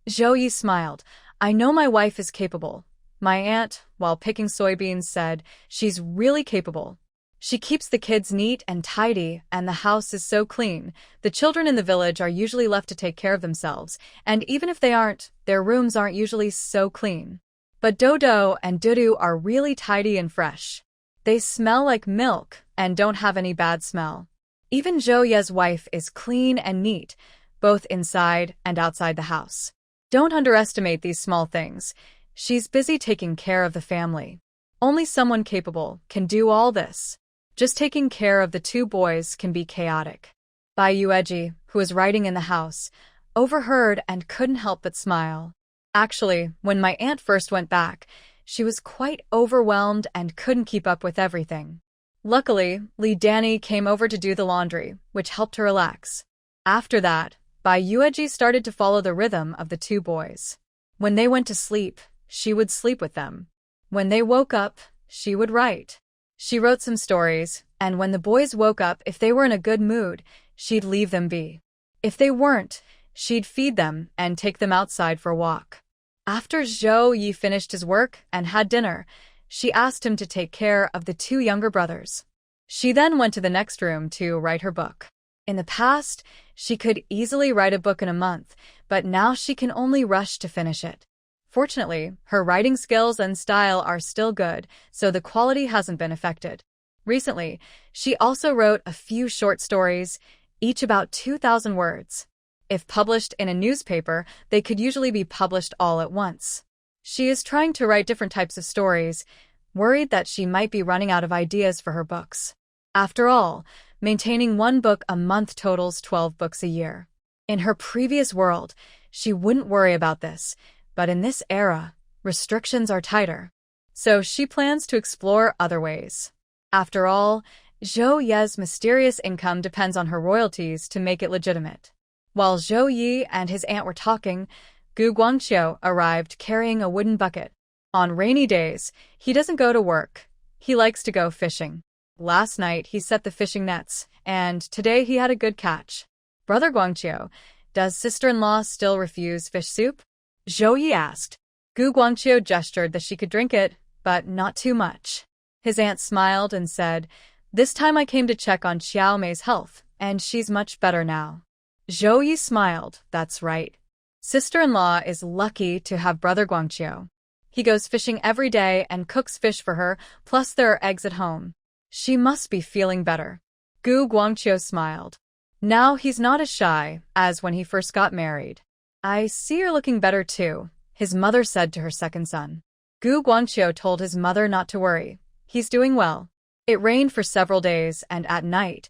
Zhao Ye smiled. I know my wife is capable. My aunt, while picking soybeans, said, she's really capable. She keeps the kids neat and tidy, and the house is so clean. The children in the village are usually left to take care of themselves, and even if they aren't, their rooms aren't usually so clean. But Dodo and Dudu are really tidy and fresh. They smell like milk and don't have any bad smell. Even Zhao Ye's wife is clean and neat, both inside and outside the house. Don't underestimate these small things. She's busy taking care of the family. Only someone capable can do all this. Just taking care of the two boys can be chaotic. Bai Yueji, who was writing in the house, overheard and couldn't help but smile. Actually, when my aunt first went back, she was quite overwhelmed and couldn't keep up with everything. Luckily, Li Danny came over to do the laundry, which helped her relax. After that, Bai Yueji started to follow the rhythm of the two boys. When they went to sleep, she would sleep with them. When they woke up, she would write. She wrote some stories, and when the boys woke up, if they were in a good mood, she'd leave them be. If they weren't, she'd feed them and take them outside for a walk. After Zhao Ye finished his work and had dinner, she asked him to take care of the two younger brothers. She then went to the next room to write her book. In the past, she could easily write a book in a month, but now she can only rush to finish it. Fortunately, her writing skills and style are still good, so the quality hasn't been affected. Recently, she also wrote a few short stories, each about 2,000 words. If published in a newspaper, they could usually be published all at once. She is trying to write different types of stories, worried that she might be running out of ideas for her books. After all, maintaining one book a month totals 12 books a year. In her previous world, she wouldn't worry about this, but in this era, restrictions are tighter. So she plans to explore other ways. After all, Zhao Ye's mysterious income depends on her royalties to make it legitimate. While Zhao Ye and his aunt were talking, Gu Guangqiu arrived carrying a wooden bucket. On rainy days, he doesn't go to work. He likes to go fishing. Last night, he set the fishing nets, and today he had a good catch. Brother Guangqiu, does sister-in-law still refuse fish soup? Zhao Ye asked. Gu Guangqiu gestured that she could drink it, but not too much. His aunt smiled and said, this time I came to check on Xiao Mei's health, and she's much better now. Zhao Ye smiled, that's right. Sister-in-law is lucky to have Brother Guangqiu. He goes fishing every day and cooks fish for her, plus there are eggs at home. She must be feeling better. Gu Guangqiu smiled. Now he's not as shy as when he first got married. I see you're looking better too, his mother said to her second son. Gu Guangqiu told his mother not to worry. He's doing well. It rained for several days, and at night,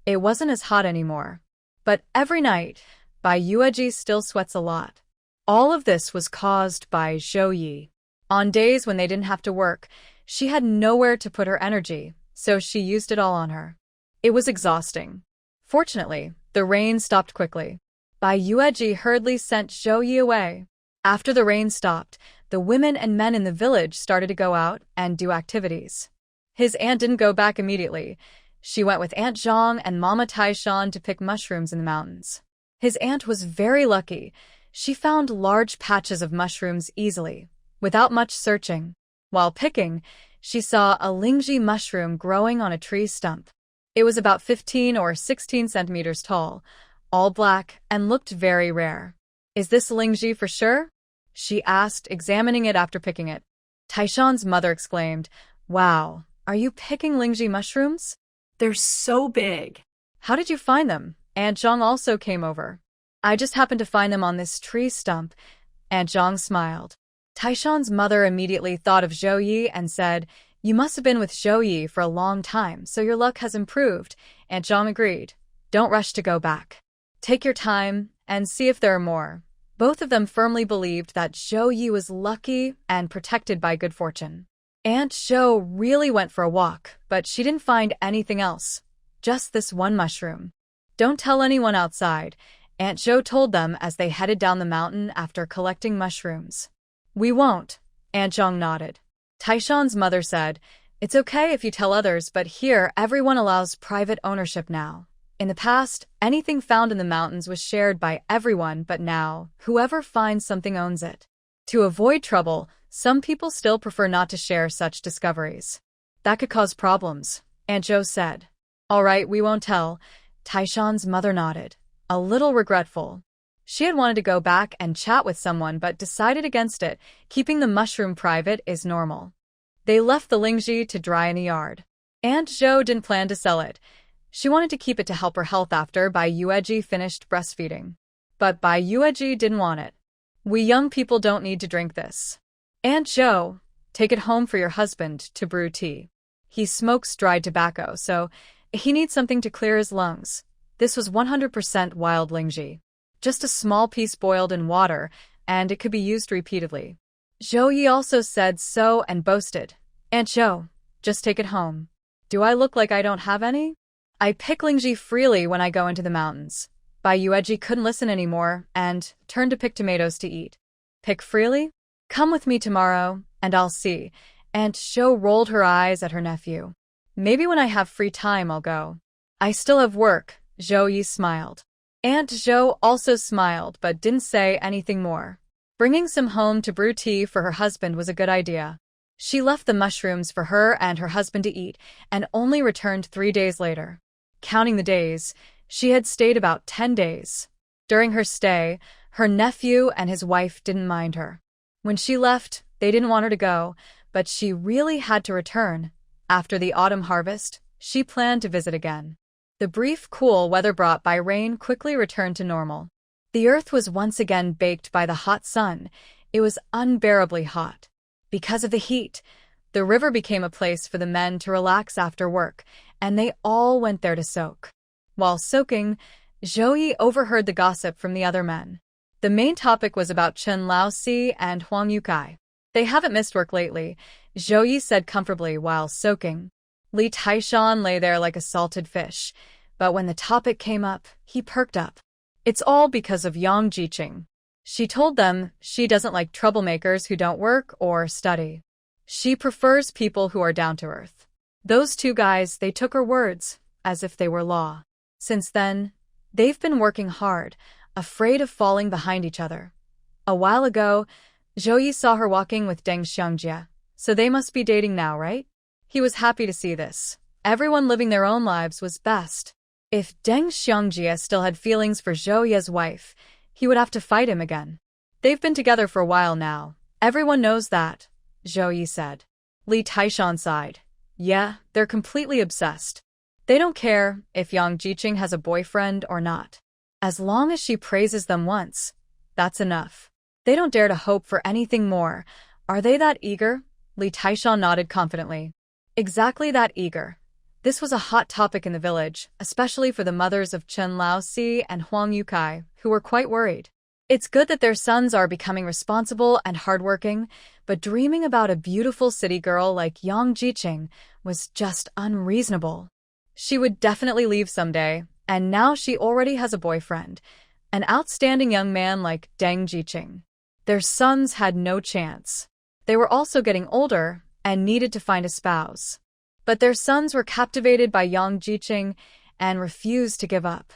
it wasn't as hot anymore. But every night, Bai Yueji still sweats a lot. All of this was caused by Zhao Ye. On days when they didn't have to work, she had nowhere to put her energy, so she used it all on her. It was exhausting. Fortunately, the rain stopped quickly. Bai Yueji hurriedly sent Zhou Ye away. After the rain stopped, the women and men in the village started to go out and do activities. His aunt didn't go back immediately. She went with Aunt Zhang and Mama Taishan to pick mushrooms in the mountains. His aunt was very lucky. She found large patches of mushrooms easily, without much searching. While picking, she saw a lingji mushroom growing on a tree stump. It was about 15 or 16 centimeters tall, all black, and looked very rare. "Is this lingji for sure?" she asked, examining it after picking it. Taishan's mother exclaimed, "Wow, are you picking lingji mushrooms? They're so big." How did you find them?" Aunt Zhang also came over. "I just happened to find them on this tree stump." Aunt Zhang smiled. Taishan's mother immediately thought of Zhou Ye and said, "You must have been with Zhou Ye for a long time, so your luck has improved." Aunt Zhang agreed. "Don't rush to go back. Take your time and see if there are more." Both of them firmly believed that Zhou Ye was lucky and protected by good fortune. Aunt Zhou really went for a walk, but she didn't find anything else. Just this one mushroom. "Don't tell anyone outside," Aunt Zhou told them as they headed down the mountain after collecting mushrooms. "We won't," Aunt Zhang nodded. Taishan's mother said, "It's okay if you tell others, but here everyone allows private ownership now. In the past, anything found in the mountains was shared by everyone, but now, whoever finds something owns it. To avoid trouble, some people still prefer not to share such discoveries. That could cause problems," Aunt Zhou said. "All right, we won't tell," Taishan's mother nodded, a little regretful. She had wanted to go back and chat with someone but decided against it. Keeping the mushroom private is normal. They left the lingji to dry in the yard. Aunt Zhou didn't plan to sell it. She wanted to keep it to help her health after Bai Yueji finished breastfeeding. But Bai Yueji didn't want it. "We young people don't need to drink this. Aunt Zhou, take it home for your husband to brew tea. He smokes dried tobacco, so he needs something to clear his lungs." This was 100% wild lingji. Just a small piece boiled in water, and it could be used repeatedly. Zhou Ye also said so and boasted, "Aunt Zhou, just take it home. Do I look like I don't have any? I pick lingji freely when I go into the mountains." Bai Yueji couldn't listen anymore and turned to pick tomatoes to eat. "Pick freely? Come with me tomorrow, and I'll see." Aunt Zhou rolled her eyes at her nephew. "Maybe when I have free time I'll go." "I still have work," Zhou Ye smiled. Aunt Zhou also smiled but didn't say anything more. Bringing some home to brew tea for her husband was a good idea. She left the mushrooms for her and her husband to eat and only returned 3 days later. Counting the days, she had stayed about 10 days. During her stay, her nephew and his wife didn't mind her. When she left, they didn't want her to go, but she really had to return. After the autumn harvest, she planned to visit again. The brief cool weather brought by rain quickly returned to normal. The earth was once again baked by the hot sun. It was unbearably hot. Because of the heat, the river became a place for the men to relax after work, and they all went there to soak. While soaking, Zhou Ye overheard the gossip from the other men. The main topic was about Chen Laosi and Huang Yukai. "They haven't missed work lately," Zhou Ye said comfortably while soaking. Li Taishan lay there like a salted fish, but when the topic came up, he perked up. "It's all because of Yang Jiqing. She told them she doesn't like troublemakers who don't work or study. She prefers people who are down to earth." Those two guys, they took her words as if they were law. Since then, they've been working hard, afraid of falling behind each other. A while ago, Zhou Ye saw her walking with Deng Xiangjie, so they must be dating now, right? He was happy to see this. Everyone living their own lives was best. If Deng Xiangjie still had feelings for Zhou Ye's wife, he would have to fight him again. "They've been together for a while now. Everyone knows that," Zhou Ye said. Li Taishan sighed. "Yeah, they're completely obsessed. They don't care if Yang Jiqing has a boyfriend or not. As long as she praises them once, that's enough. They don't dare to hope for anything more. Are they that eager?" Li Taishan nodded confidently. "Exactly that eager." This was a hot topic in the village, especially for the mothers of Chen Laosi and Huang Yukai, who were quite worried. It's good that their sons are becoming responsible and hardworking, but dreaming about a beautiful city girl like Yang Jiqing was just unreasonable. She would definitely leave someday, and now she already has a boyfriend. An outstanding young man like Deng Jiqing. Their sons had no chance. They were also getting older and needed to find a spouse. But their sons were captivated by young Jiqing and refused to give up.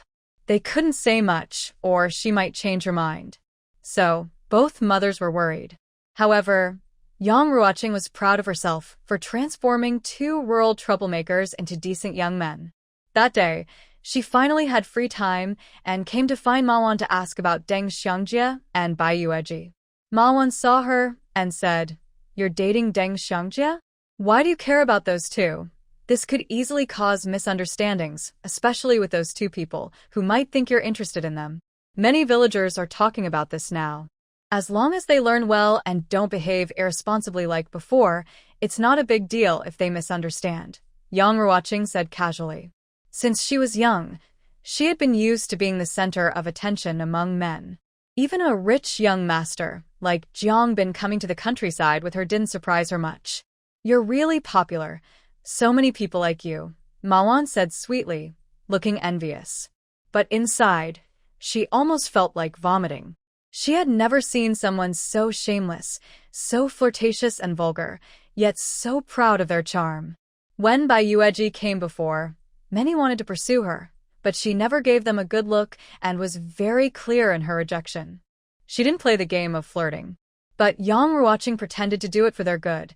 They couldn't say much, or she might change her mind. So, both mothers were worried. However, Yang Ruoqing was proud of herself for transforming two rural troublemakers into decent young men. That day, she finally had free time and came to find Ma Wan to ask about Deng Xiangjie and Bai Yueji. Ma Wan saw her and said, "You're dating Deng Xiangjie? Why do you care about those two? This could easily cause misunderstandings, especially with those two people who might think you're interested in them. Many villagers are talking about this now. As long as they learn well and don't behave irresponsibly like before, it's not a big deal if they misunderstand," Yang Ruoqing said casually. Since she was young, she had been used to being the center of attention among men. Even a rich young master, like Jiang Bin coming to the countryside with her didn't surprise her much. "You're really popular. So many people like you," Ma Wan said sweetly, looking envious. But inside, she almost felt like vomiting. She had never seen someone so shameless, so flirtatious and vulgar, yet so proud of their charm. When Bai Yueji came before, many wanted to pursue her, but she never gave them a good look and was very clear in her rejection. She didn't play the game of flirting. But Yang Ruoqing pretended to do it for their good,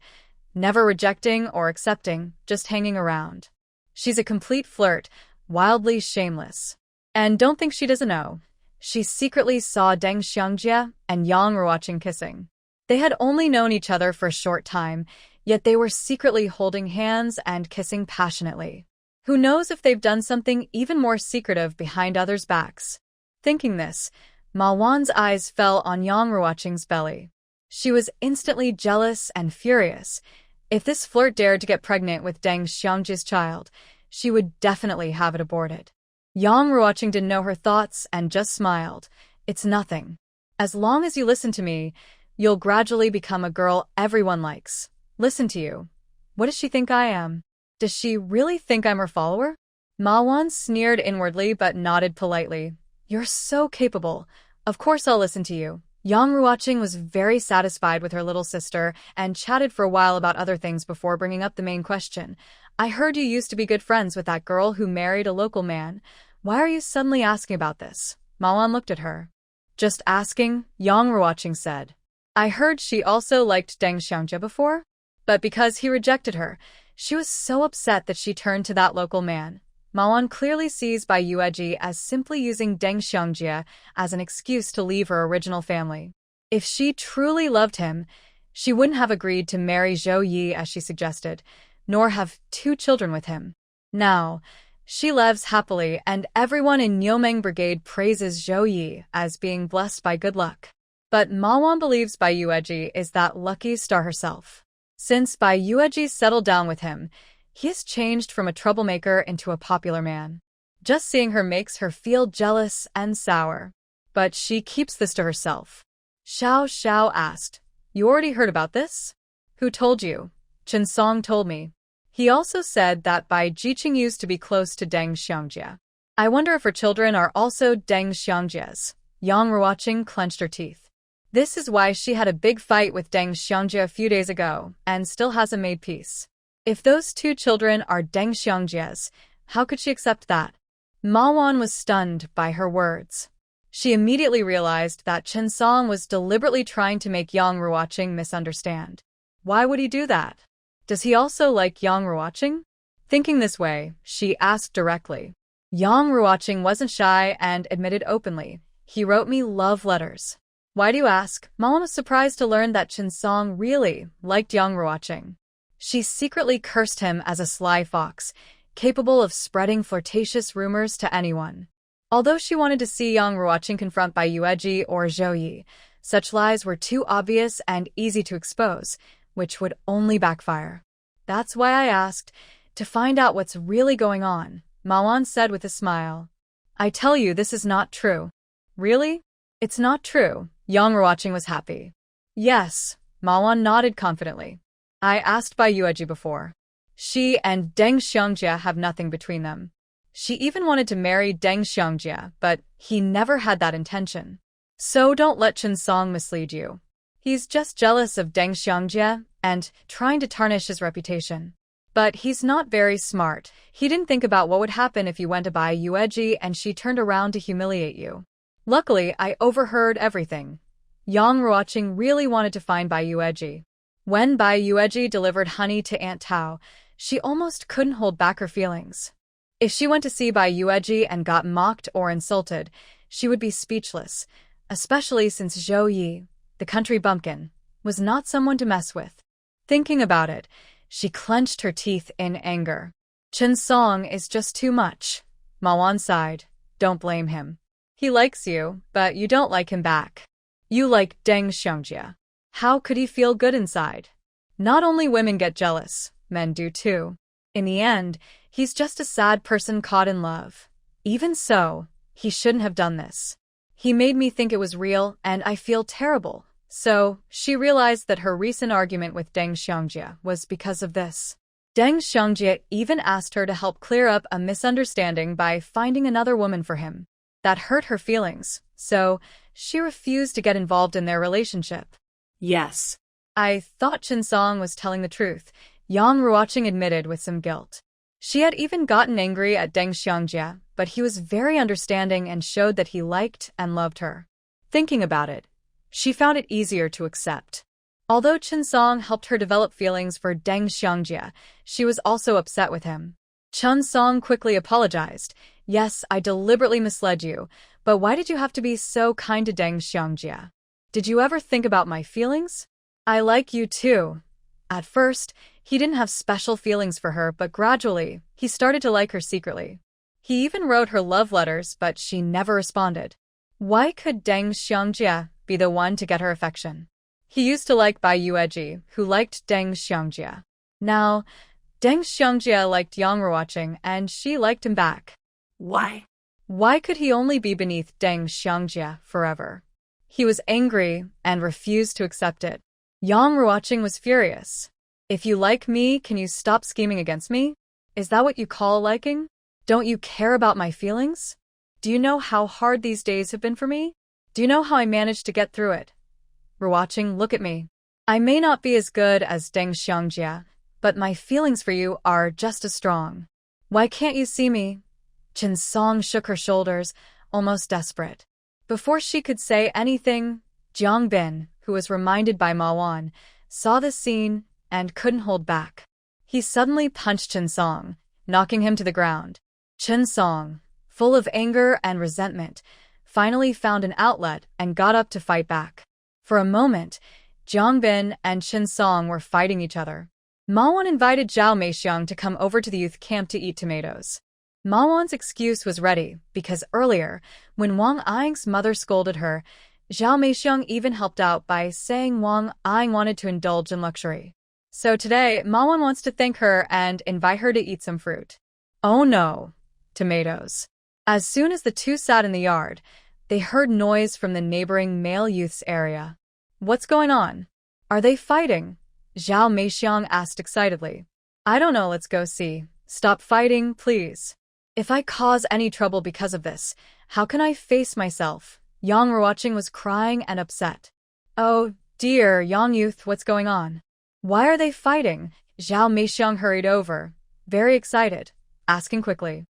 never rejecting or accepting, just hanging around. She's a complete flirt, wildly shameless. And don't think she doesn't know. She secretly saw Deng Xiangjie and Yang Ruoqing kissing. They had only known each other for a short time, yet they were secretly holding hands and kissing passionately. Who knows if they've done something even more secretive behind others' backs? Thinking this, Ma Wan's eyes fell on Yang Ruoqing's belly. She was instantly jealous and furious. If this flirt dared to get pregnant with Deng Xiangjie's child, she would definitely have it aborted. Yang Ruoqing didn't know her thoughts and just smiled. "It's nothing. As long as you listen to me, you'll gradually become a girl everyone likes. Listen to you. What does she think I am? Does she really think I'm her follower?" Ma Wan sneered inwardly but nodded politely. "You're so capable. Of course I'll listen to you." Yang Ruoqing was very satisfied with her little sister and chatted for a while about other things before bringing up the main question. "I heard you used to be good friends with that girl who married a local man. Why are you suddenly asking about this?" Ma Wan looked at her. "Just asking," Yang Ruoqing said. "I heard she also liked Deng Xiangjie before, but because he rejected her, she was so upset that she turned to that local man." Ma Wan clearly sees Bai Yueji as simply using Deng Xiangjie as an excuse to leave her original family. If she truly loved him, she wouldn't have agreed to marry Zhao Ye as she suggested, nor have 2 children with him. Now, she lives happily and everyone in Nyomeng Brigade praises Zhao Ye as being blessed by good luck. But Ma Wan believes Bai Yueji is that lucky star herself. Since Bai Yueji settled down with him, he has changed from a troublemaker into a popular man. Just seeing her makes her feel jealous and sour. But she keeps this to herself. Xiao Xiao asked, "You already heard about this?" "Who told you?" "Chen Song told me. He also said that Bai Jiqing used to be close to Deng Xiangjie. I wonder if her children are also Deng Xiangjie's." Yang Ruoqing clenched her teeth. This is why she had a big fight with Deng Xiangjie a few days ago and still hasn't made peace. If those 2 children are Deng Xiangjie's, how could she accept that? Ma Wan was stunned by her words. She immediately realized that Chen Song was deliberately trying to make Yang Ruoqing misunderstand. Why would he do that? Does he also like Yang Ruoqing? Thinking this way, she asked directly. Yang Ruoqing wasn't shy and admitted openly. "He wrote me love letters." "Why do you ask?" Ma Wan was surprised to learn that Chen Song really liked Yang Ruoqing. She secretly cursed him as a sly fox, capable of spreading flirtatious rumors to anyone. Although she wanted to see Yang Ruoqing confront Bai Yueji or Zhao Ye, such lies were too obvious and easy to expose, which would only backfire. "That's why I asked, to find out what's really going on," Ma Wan said with a smile. "I tell you this is not true." "Really? It's not true." Yang Ruoqing was happy. "Yes," Ma Wan nodded confidently. "I asked Bai Yueji before. She and Deng Xiangjie have nothing between them. She even wanted to marry Deng Xiangjie, but he never had that intention. So don't let Chen Song mislead you. He's just jealous of Deng Xiangjie and trying to tarnish his reputation. But he's not very smart. He didn't think about what would happen if you went to buy Yueji and she turned around to humiliate you. Luckily, I overheard everything. Yang Ruoqing really wanted to find Bai Yueji. When Bai Yueji delivered honey to Aunt Tao, she almost couldn't hold back her feelings. If she went to see Bai Yueji and got mocked or insulted, she would be speechless, especially since Zhao Ye, the country bumpkin, was not someone to mess with. Thinking about it, she clenched her teeth in anger. Chen Song is just too much. Ma Wan sighed. Don't blame him. He likes you, but you don't like him back. You like Deng Xiangjie. How could he feel good inside? Not only women get jealous, men do too. In the end, he's just a sad person caught in love. Even so, he shouldn't have done this. He made me think it was real, and I feel terrible. So, she realized that her recent argument with Deng Xiangjie was because of this. Deng Xiangjie even asked her to help clear up a misunderstanding by finding another woman for him. That hurt her feelings, so she refused to get involved in their relationship. Yes. I thought Chen Song was telling the truth, Yang Ruoqing admitted with some guilt. She had even gotten angry at Deng Xiangjie, but he was very understanding and showed that he liked and loved her. Thinking about it, she found it easier to accept. Although Chen Song helped her develop feelings for Deng Xiangjie, she was also upset with him. Chen Song quickly apologized. Yes, I deliberately misled you, but why did you have to be so kind to Deng Xiangjie? Did you ever think about my feelings? I like you too. At first, he didn't have special feelings for her, but gradually, he started to like her secretly. He even wrote her love letters, but she never responded. Why could Deng Xiangjie be the one to get her affection? He used to like Bai Yueji, who liked Deng Xiangjie. Now, Deng Xiangjie liked Yang Ruoqing, and she liked him back. Why? Why could he only be beneath Deng Xiangjie forever? He was angry and refused to accept it. Yang Ruoqing was furious. If you like me, can you stop scheming against me? Is that what you call liking? Don't you care about my feelings? Do you know how hard these days have been for me? Do you know how I managed to get through it? Ruoqing, look at me. I may not be as good as Deng Xiangjie, but my feelings for you are just as strong. Why can't you see me? Chen Song shook her shoulders, almost desperate. Before she could say anything, Jiang Bin, who was reminded by Ma Wan, saw this scene and couldn't hold back. He suddenly punched Chen Song, knocking him to the ground. Chen Song, full of anger and resentment, finally found an outlet and got up to fight back. For a moment, Jiang Bin and Chen Song were fighting each other. Ma Wan invited Zhao Meixiang to come over to the youth camp to eat tomatoes. Ma Wan's excuse was ready, because earlier, when Wang Ying's mother scolded her, Zhao Meixiang even helped out by saying Wang Ying wanted to indulge in luxury. So today, Ma Wan wants to thank her and invite her to eat some fruit. Oh no, tomatoes. As soon as the two sat in the yard, they heard noise from the neighboring male youth's area. What's going on? Are they fighting? Zhao Meixiang asked excitedly. I don't know, let's go see. Stop fighting, please. If I cause any trouble because of this, how can I face myself? Yang Ruoqing was crying and upset. Oh, dear, young youth, what's going on? Why are they fighting? Zhao Meixiang hurried over, very excited, asking quickly.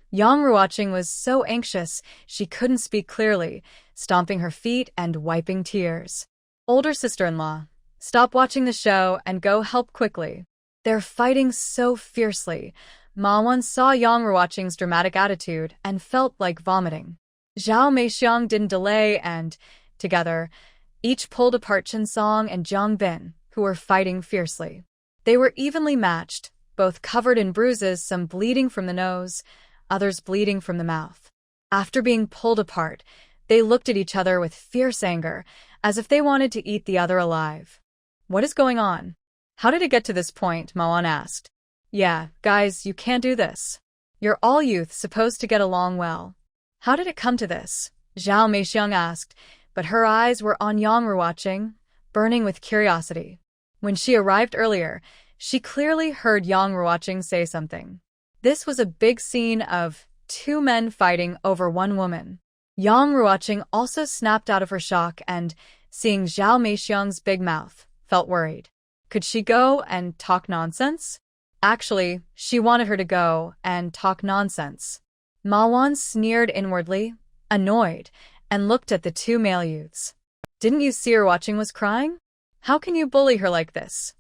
Yang Ruoqing was so anxious she couldn't speak clearly, stomping her feet and wiping tears. Older sister-in-law, stop watching the show and go help quickly. They're fighting so fiercely. Ma Wan saw Yang Ruoqing's dramatic attitude and felt like vomiting. Zhao Meixiang didn't delay and, together, each pulled apart Chen Song and Jiang Bin, who were fighting fiercely. They were evenly matched, both covered in bruises, some bleeding from the nose, others bleeding from the mouth. After being pulled apart, they looked at each other with fierce anger, as if they wanted to eat the other alive. What is going on? How did it get to this point? Ma Wan asked. Yeah, guys, you can't do this. You're all youth supposed to get along well. How did it come to this? Zhao Meixiang asked, but her eyes were on Yang Ruoqing, burning with curiosity. When she arrived earlier, she clearly heard Yang Ruoqing say something. This was a big scene of two men fighting over one woman. Yang Ruoqing also snapped out of her shock and, seeing Zhao Meixiang's big mouth, felt worried. Could she go and talk nonsense? Actually, she wanted her to go and talk nonsense. Ma Wan sneered inwardly, annoyed, and looked at the two male youths. Didn't you see Ruoqing was crying? How can you bully her like this?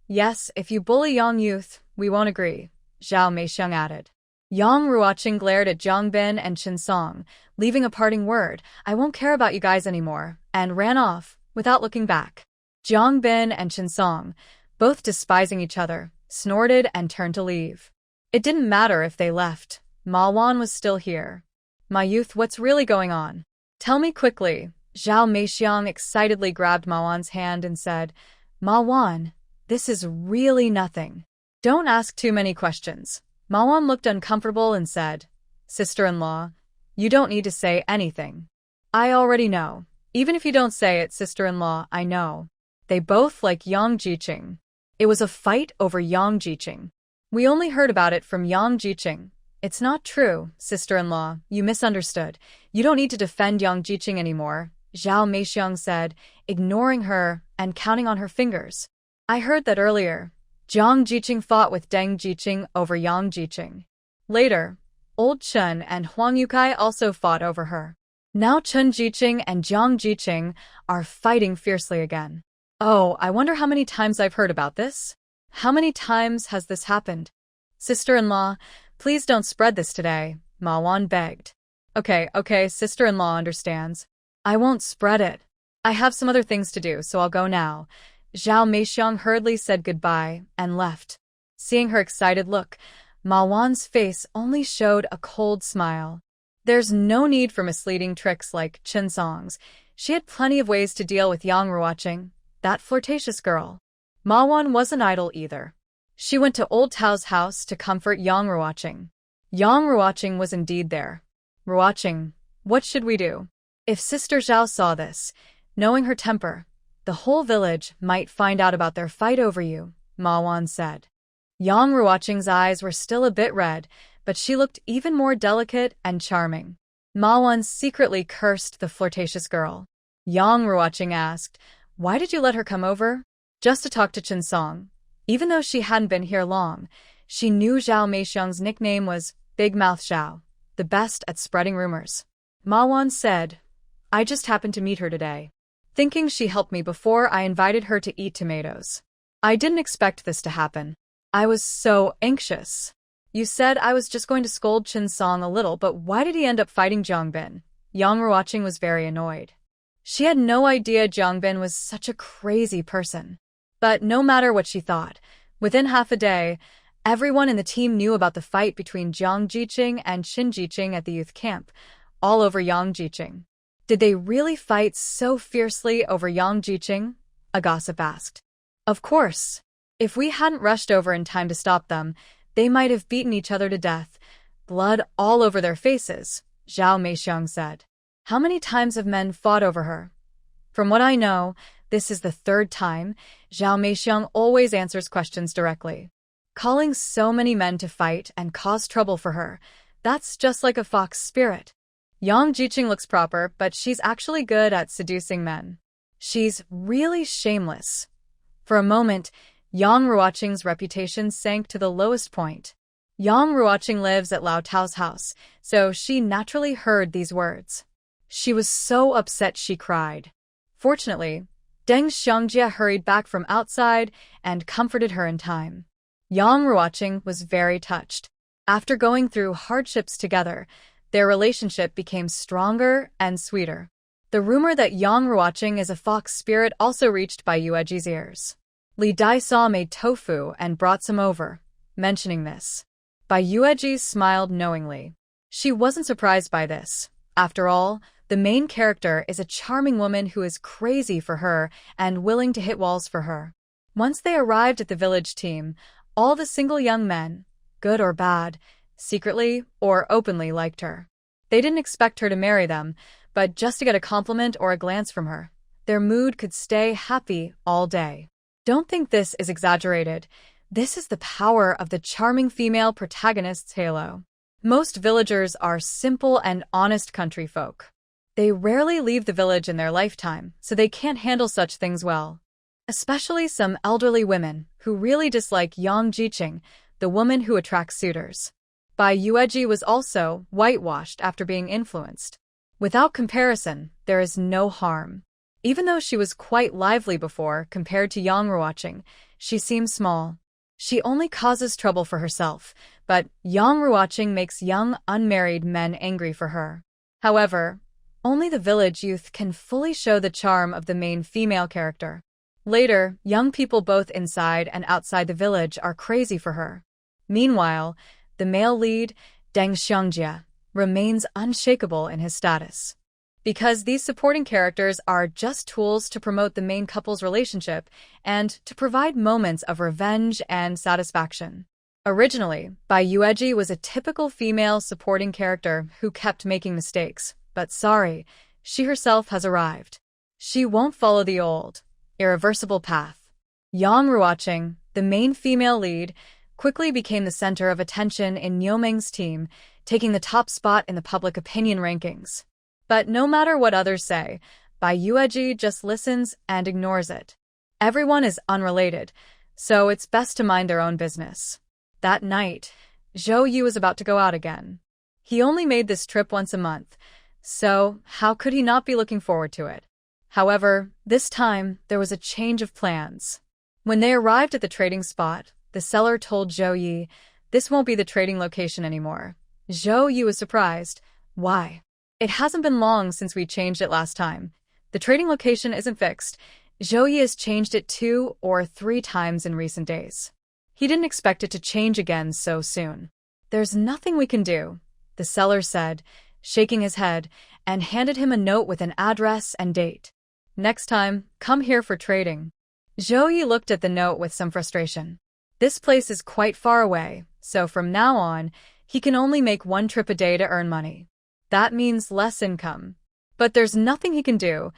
Yes, if you bully young youth, we won't agree, Zhao Meixiang added. Yang Ruoqing glared at Jiang Bin and Qin Song, leaving a parting word, I won't care about you guys anymore, and ran off, without looking back. Jiang Bin and Qin Song, both despising each other, snorted and turned to leave. It didn't matter if they left. Ma Wan was still here. My youth, what's really going on? Tell me quickly. Zhao Meixiang excitedly grabbed Ma Wan's hand and said, Ma Wan, this is really nothing. Don't ask too many questions. Ma Wan looked uncomfortable and said, Sister-in-law, you don't need to say anything. I already know. Even if you don't say it, sister-in-law, I know. They both like Yang Jiqing. It was a fight over Yang Jiqing. We only heard about it from Yang Jiqing. It's not true, sister-in-law, you misunderstood. You don't need to defend Yang Jiqing anymore, Zhao Meixiang said, ignoring her and counting on her fingers. I heard that earlier. Jiang Jiqing fought with Deng Jiqing over Yang Jiqing. Later, Old Chun and Huang Yukai also fought over her. Now Chun Jiqing and Jiang Jiqing are fighting fiercely again. Oh, I wonder how many times I've heard about this? How many times has this happened? Sister-in-law, please don't spread this today, Ma Wan begged. Okay, sister-in-law understands. I won't spread it. I have some other things to do, so I'll go now. Zhao Meixiang hurriedly said goodbye and left. Seeing her excited look, Ma Wan's face only showed a cold smile. There's no need for misleading tricks like Qin Song's. She had plenty of ways to deal with Yang Ruoqing, that flirtatious girl. Ma Wan wasn't idle either. She went to Old Tao's house to comfort Yang Ruoqing. Yang Ruoqing was indeed there. Ruoqing, what should we do? If Sister Zhao saw this, knowing her temper, the whole village might find out about their fight over you, Ma Wan said. Yang Ruoqing's eyes were still a bit red, but she looked even more delicate and charming. Ma Wan secretly cursed the flirtatious girl. Yang Ruoqing asked, why did you let her come over? Just to talk to Qin Song. Even though she hadn't been here long, she knew Zhao Meixiang's nickname was Big Mouth Zhao, the best at spreading rumors. Ma Wan said, I just happened to meet her today. Thinking she helped me before, I invited her to eat tomatoes. I didn't expect this to happen. I was so anxious. You said I was just going to scold Qin Song a little, but why did he end up fighting Jiang Bin? Yang Ruoqing was very annoyed. She had no idea Jiang Bin was such a crazy person. But no matter what she thought, within half a day, everyone in the team knew about the fight between Jiang Jiqing and Qin Jiqing at the youth camp, all over Yang Jiqing. Did they really fight so fiercely over Yang Jiqing? A gossip asked. Of course. If we hadn't rushed over in time to stop them, they might have beaten each other to death, blood all over their faces, Zhao Meixiang said. How many times have men fought over her? From what I know, this is the third time. Zhao Meixiang always answers questions directly. Calling so many men to fight and cause trouble for her, that's just like a fox spirit. Yang Jiqing looks proper, but she's actually good at seducing men. She's really shameless. For a moment, Yang Ruoqing's reputation sank to the lowest point. Yang Ruoqing lives at Lao Tao's house, so she naturally heard these words. She was so upset she cried. Fortunately, Deng Xiangjie hurried back from outside and comforted her in time. Yang Ruoqing was very touched. After going through hardships together, their relationship became stronger and sweeter. The rumor that Yang Ruoqing is a fox spirit also reached Bai Yueji's ears. Li Daisao made tofu and brought some over, mentioning this. Bai Yueji smiled knowingly. She wasn't surprised by this. After all, the main character is a charming woman who is crazy for her and willing to hit walls for her. Once they arrived at the village team, all the single young men, good or bad, secretly or openly liked her. They didn't expect her to marry them, but just to get a compliment or a glance from her. Their mood could stay happy all day. Don't think this is exaggerated. This is the power of the charming female protagonist's halo. Most villagers are simple and honest country folk. They rarely leave the village in their lifetime, so they can't handle such things well. Especially some elderly women who really dislike Yang Jiqing, the woman who attracts suitors. Bai Yueji was also whitewashed after being influenced. Without comparison, there is no harm. Even though she was quite lively before compared to Yang Ruoqing, she seems small. She only causes trouble for herself, but Yang Ruoqing makes young, unmarried men angry for her. However, only the village youth can fully show the charm of the main female character. Later, young people both inside and outside the village are crazy for her. Meanwhile, the male lead, Deng Xiangjie, remains unshakable in his status. Because these supporting characters are just tools to promote the main couple's relationship and to provide moments of revenge and satisfaction. Originally, Bai Yueji was a typical female supporting character who kept making mistakes, but sorry, she herself has arrived. She won't follow the old, irreversible path. Yang Ruoqing, the main female lead, quickly became the center of attention in Niumeng's team, taking the top spot in the public opinion rankings. But no matter what others say, Bai Yueji just listens and ignores it. Everyone is unrelated, so it's best to mind their own business. That night, Zhou Ye was about to go out again. He only made this trip once a month, so how could he not be looking forward to it? However, this time, there was a change of plans. When they arrived at the trading spot, the seller told Zhou Ye, "This won't be the trading location anymore." Zhou Ye was surprised. Why? It hasn't been long since we changed it last time. The trading location isn't fixed. Zhou Ye has changed it 2 or 3 times in recent days. He didn't expect it to change again so soon. "There's nothing we can do," the seller said, shaking his head, and handed him a note with an address and date. "Next time, come here for trading." Zhou Ye looked at the note with some frustration. This place is quite far away, so from now on, he can only make 1 trip a day to earn money. That means less income. But there's nothing he can do.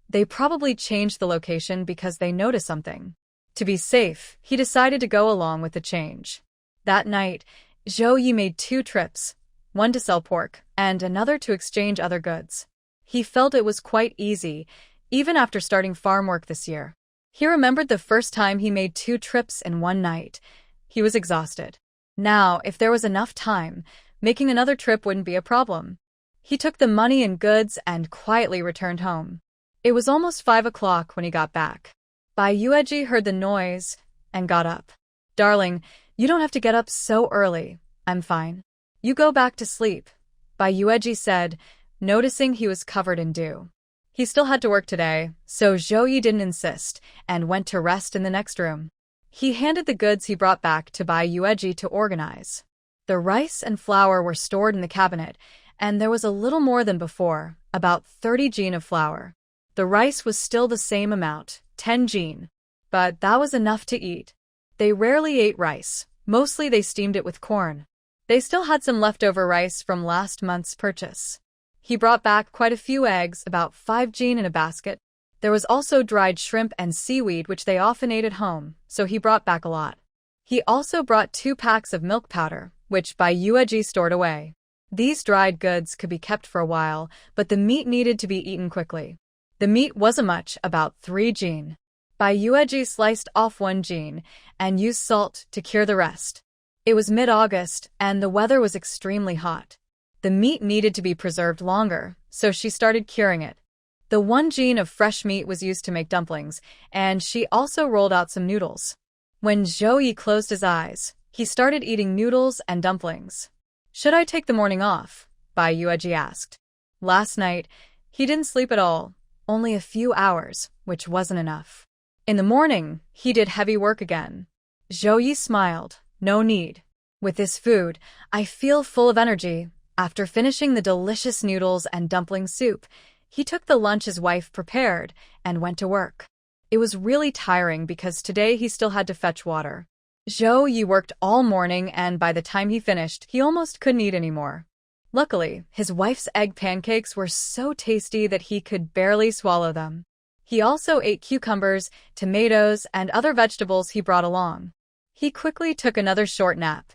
They probably changed the location because they noticed something. To be safe, he decided to go along with the change. That night, Zhou Ye made 2 trips, one to sell pork and another to exchange other goods. He felt it was quite easy, even after starting farm work this year. He remembered the first time he made 2 trips in one night. He was exhausted. Now, if there was enough time, making another trip wouldn't be a problem. He took the money and goods and quietly returned home. It was almost 5 o'clock when he got back. Bai Yueji heard the noise and got up. "Darling, you don't have to get up so early. I'm fine. You go back to sleep," Bai Yueji said, noticing he was covered in dew. He still had to work today, so Zhou Ye didn't insist and went to rest in the next room. He handed the goods he brought back to Bai Yueji to organize. The rice and flour were stored in the cabinet, and there was a little more than before, about 30 jin of flour. The rice was still the same amount, 10 jin, but that was enough to eat. They rarely ate rice, mostly they steamed it with corn. They still had some leftover rice from last month's purchase. He brought back quite a few eggs, about 5 jin in a basket. There was also dried shrimp and seaweed which they often ate at home, so he brought back a lot. He also brought 2 packs of milk powder, which Bai Yueji stored away. These dried goods could be kept for a while, but the meat needed to be eaten quickly. The meat wasn't much, about 3 jin. Bai Yueji sliced off 1 jin and used salt to cure the rest. It was mid-August, and the weather was extremely hot. The meat needed to be preserved longer, so she started curing it. The 1 jin of fresh meat was used to make dumplings, and she also rolled out some noodles. When Zhou Ye closed his eyes, he started eating noodles and dumplings. "Should I take the morning off?" Bai Yueji asked. Last night, he didn't sleep at all, only a few hours, which wasn't enough. In the morning, he did heavy work again. Zhou Ye smiled. "No need. With this food, I feel full of energy." After finishing the delicious noodles and dumpling soup, he took the lunch his wife prepared and went to work. It was really tiring because today he still had to fetch water. Zhou Ye worked all morning, and by the time he finished, he almost couldn't eat anymore. Luckily, his wife's egg pancakes were so tasty that he could barely swallow them. He also ate cucumbers, tomatoes, and other vegetables he brought along. He quickly took another short nap.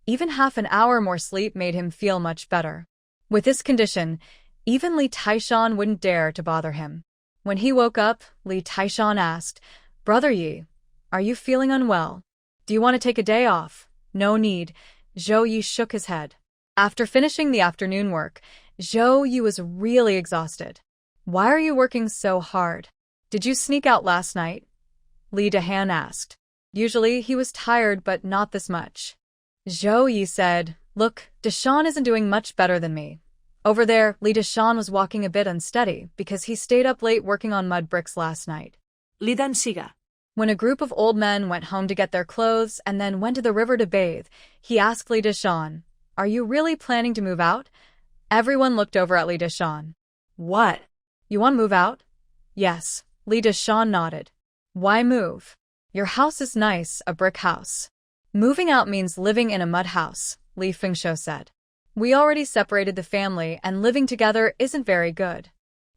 Even half an hour more sleep made him feel much better. With this condition, even Li Taishan wouldn't dare to bother him. When he woke up, Li Taishan asked, "Brother Yi, are you feeling unwell? Do you want to take a day off?" "No need." Zhou Yi shook his head. After finishing the afternoon work, Zhou Yi was really exhausted. "Why are you working so hard? Did you sneak out last night?" Li Dahan asked. Usually he was tired, but not this much. Zhou Yi said, "Look, Deshan isn't doing much better than me." Over there, Li Deshan was walking a bit unsteady because he stayed up late working on mud bricks last night. Li Dan siga. When a group of old men went home to get their clothes and then went to the river to bathe, he asked Li Deshan, "Are you really planning to move out?" Everyone looked over at Li Deshan. What? "You want to move out?" "Yes." Li Deshan nodded. "Why move? Your house is nice, a brick house." "Moving out means living in a mud house," Li Fengshuo said. "We already separated the family and living together isn't very good."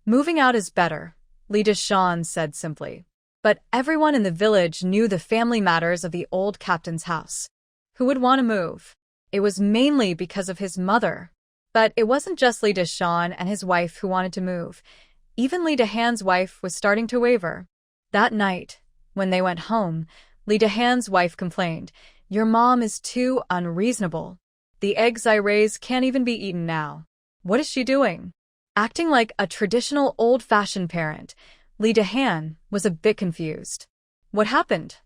"Moving out is better," Li Deshan said simply. But everyone in the village knew the family matters of the old captain's house. Who would want to move? It was mainly because of his mother. But it wasn't just Li Deshan and his wife who wanted to move. Even Li Dahan's wife was starting to waver. That night, when they went home, Li Dahan's wife complained, "Your mom is too unreasonable. The eggs I raise can't even be eaten now." "What is she doing?" Acting like a traditional old-fashioned parent, Li Dahan was a bit confused. "What happened?"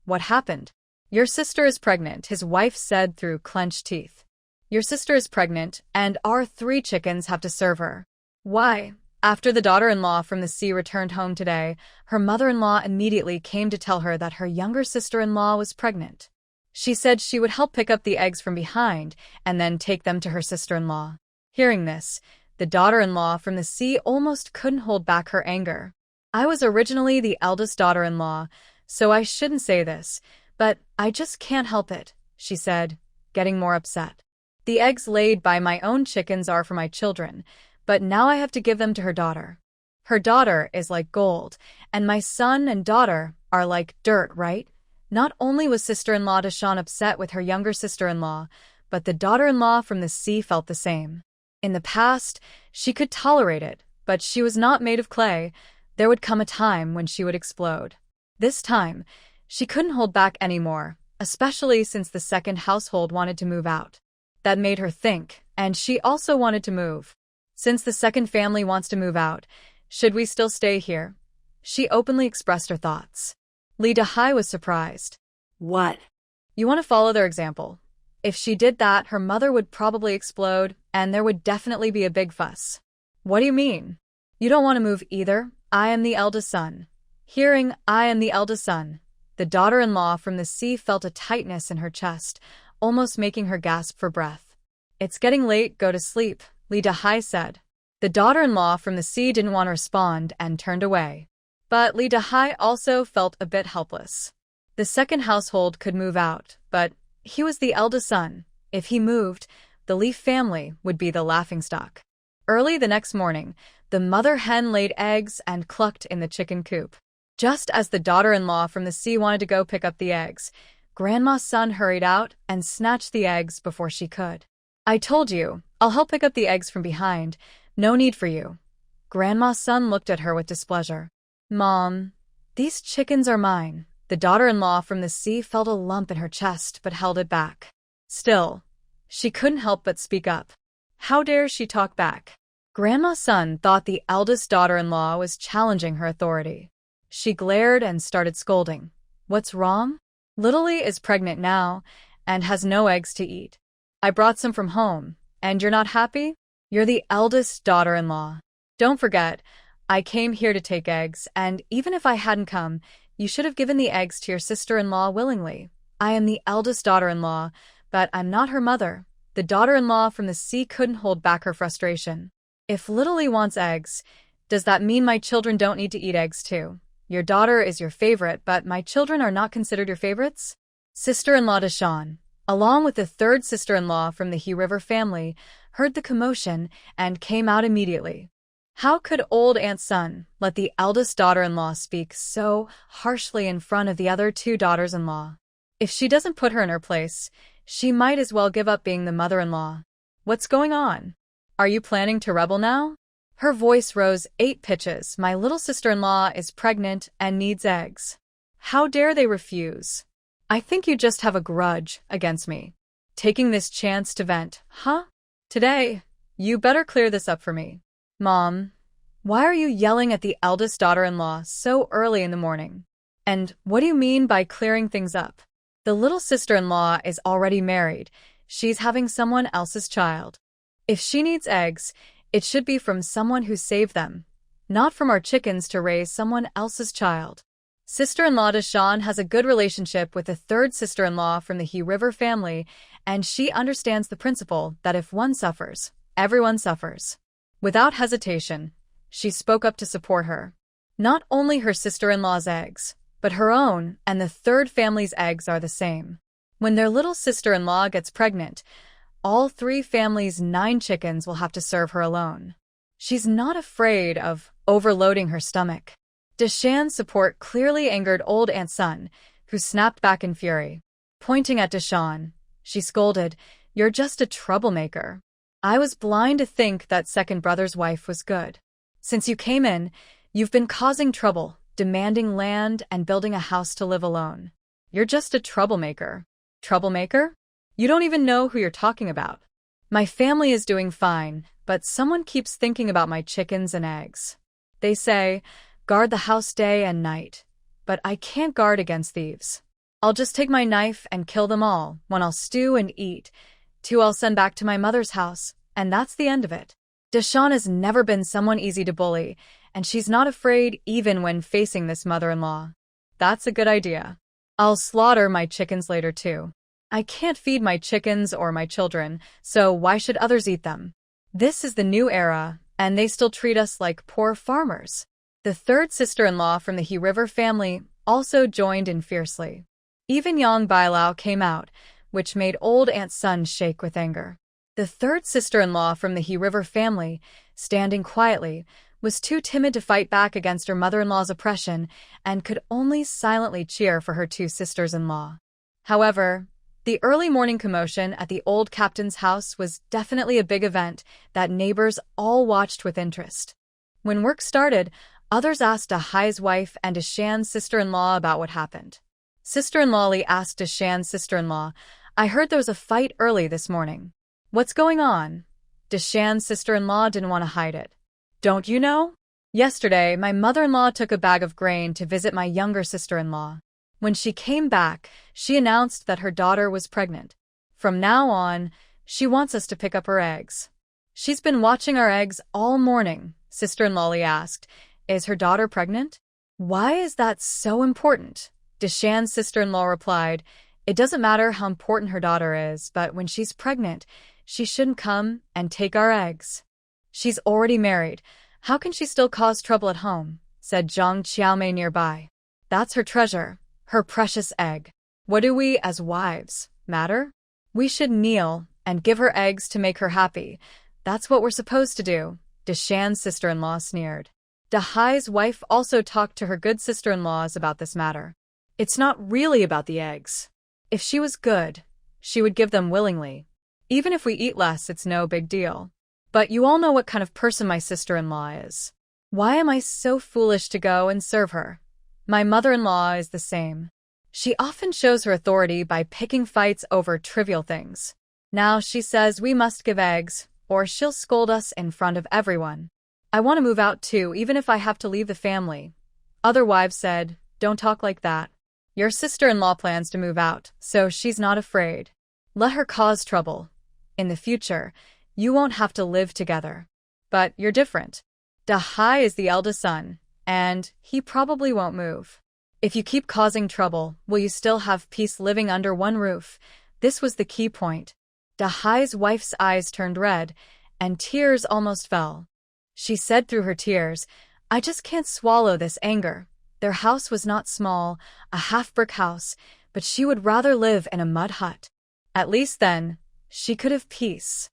"What happened?" "Your sister is pregnant," his wife said through clenched teeth. "Your sister is pregnant, and our 3 chickens have to serve her." "Why?" After the daughter-in-law from the sea returned home today, her mother-in-law immediately came to tell her that her younger sister-in-law was pregnant. She said she would help pick up the eggs from behind and then take them to her sister-in-law. Hearing this, the daughter-in-law from the sea almost couldn't hold back her anger. "I was originally the eldest daughter-in-law, so I shouldn't say this, but I just can't help it," she said, getting more upset. "The eggs laid by my own chickens are for my children, but now I have to give them to her daughter. Her daughter is like gold, and my son and daughter are like dirt, right?" Not only was sister-in-law Deshan upset with her younger sister-in-law, but the daughter-in-law from the sea felt the same. In the past, she could tolerate it, but she was not made of clay. There would come a time when she would explode. This time, she couldn't hold back anymore, especially since the second household wanted to move out. That made her think, and she also wanted to move. "Since the second family wants to move out, should we still stay here?" She openly expressed her thoughts. Li Dahai was surprised. What? "You want to follow their example. If she did that, her mother would probably explode, and there would definitely be a big fuss." "What do you mean?" "You don't want to move either. I am the eldest son." Hearing, "I am the eldest son," the daughter-in-law from the sea felt a tightness in her chest, almost making her gasp for breath. "It's getting late, go to sleep," Li Dahai said. The daughter-in-law from the sea didn't want to respond and turned away. But Li Dahai also felt a bit helpless. The second household could move out, but he was the eldest son. If he moved, the Li family would be the laughingstock. Early the next morning, the mother hen laid eggs and clucked in the chicken coop. Just as the daughter-in-law from the sea wanted to go pick up the eggs, Grandma's son hurried out and snatched the eggs before she could. "I told you, I'll help pick up the eggs from behind. No need for you." Grandma's son looked at her with displeasure. "Mom, these chickens are mine." The daughter-in-law from the sea felt a lump in her chest but held it back. Still, she couldn't help but speak up. How dare she talk back? Grandma's son thought the eldest daughter-in-law was challenging her authority. She glared and started scolding. "What's wrong? Littly is pregnant now and has no eggs to eat. I brought some from home, and you're not happy? You're the eldest daughter-in-law. Don't forget, I came here to take eggs, and even if I hadn't come, you should have given the eggs to your sister-in-law willingly. I am the eldest daughter-in-law, but I'm not her mother." The daughter-in-law from the sea couldn't hold back her frustration. "If Littly wants eggs, does that mean my children don't need to eat eggs too? Your daughter is your favorite, but my children are not considered your favorites?" Sister-in-law Deshan, along with the third sister-in-law from the He River family, heard the commotion and came out immediately. How could old Aunt Sun let the eldest daughter-in-law speak so harshly in front of the other 2 daughters-in-law? If she doesn't put her in her place, she might as well give up being the mother-in-law. What's going on? Are you planning to rebel now? Her voice rose 8 pitches. My little sister-in-law is pregnant and needs eggs. How dare they refuse? I think you just have a grudge against me. Taking this chance to vent, huh? Today, you better clear this up for me. Mom, why are you yelling at the eldest daughter-in-law so early in the morning? And what do you mean by clearing things up? The little sister-in-law is already married. She's having someone else's child. If she needs eggs, it should be from someone who saved them, not from our chickens to raise someone else's child. Sister-in-law Deshawn has a good relationship with the third sister-in-law from the He River family, and she understands the principle that if one suffers, everyone suffers. Without hesitation, she spoke up to support her. Not only her sister-in-law's eggs, but her own and the third family's eggs are the same. When their little sister-in-law gets pregnant, all 3 families' 9 chickens will have to serve her alone. She's not afraid of overloading her stomach. Deshawn's support clearly angered old Aunt Sun, who snapped back in fury. Pointing at Deshawn, she scolded, "You're just a troublemaker. I was blind to think that second brother's wife was good. Since you came in, you've been causing trouble, demanding land and building a house to live alone. You're just a troublemaker." Troublemaker? You don't even know who you're talking about. My family is doing fine, but someone keeps thinking about my chickens and eggs. They say, guard the house day and night, but I can't guard against thieves. I'll just take my knife and kill them all. 1 I'll stew and eat. 2 I'll send back to my mother's house, and that's the end of it. Deshawn has never been someone easy to bully, and she's not afraid even when facing this mother-in-law. That's a good idea. I'll slaughter my chickens later too. I can't feed my chickens or my children, so why should others eat them? This is the new era, and they still treat us like poor farmers. The third sister-in-law from the He River family also joined in fiercely. Even Yang Bailao came out, which made old Aunt Sun shake with anger. The third sister-in-law from the He River family, standing quietly, was too timid to fight back against her mother-in-law's oppression and could only silently cheer for her 2 sisters-in-law. However, the early morning commotion at the old captain's house was definitely a big event that neighbors all watched with interest. When work started, others asked Dahai's wife and Deshan's sister-in-law about what happened. Sister-in-law Li asked Deshan's sister-in-law, "I heard there was a fight early this morning. What's going on?" Deshan's sister-in-law didn't want to hide it. "Don't you know? Yesterday, my mother-in-law took a bag of grain to visit my younger sister-in-law. When she came back, she announced that her daughter was pregnant. From now on, she wants us to pick up her eggs. She's been watching our eggs all morning," Sister-in-law Li asked. "Is her daughter pregnant?" "Why is that so important?" Deshan's sister-in-law replied, "It doesn't matter how important her daughter is, but when she's pregnant, she shouldn't come and take our eggs. She's already married. How can she still cause trouble at home?" said Zhang Qiaomei nearby. "That's her treasure, her precious egg. What do we, as wives, matter? We should kneel and give her eggs to make her happy. That's what we're supposed to do," Deshan's sister-in-law sneered. Dahai's wife also talked to her good sister-in-laws about this matter. "It's not really about the eggs. If she was good, she would give them willingly. Even if we eat less, it's no big deal. But you all know what kind of person my sister-in-law is. Why am I so foolish to go and serve her? My mother-in-law is the same. She often shows her authority by picking fights over trivial things. Now she says we must give eggs, or she'll scold us in front of everyone. I want to move out too, even if I have to leave the family." Other wives said, "Don't talk like that. Your sister-in-law plans to move out, so she's not afraid. Let her cause trouble. In the future, you won't have to live together. But you're different. Dahai is the eldest son, and he probably won't move. If you keep causing trouble, will you still have peace living under one roof?" This was the key point. Dahai's wife's eyes turned red, and tears almost fell. She said through her tears, "I just can't swallow this anger. Their house was not small, a half-brick house, but she would rather live in a mud hut. At least then, she could have peace.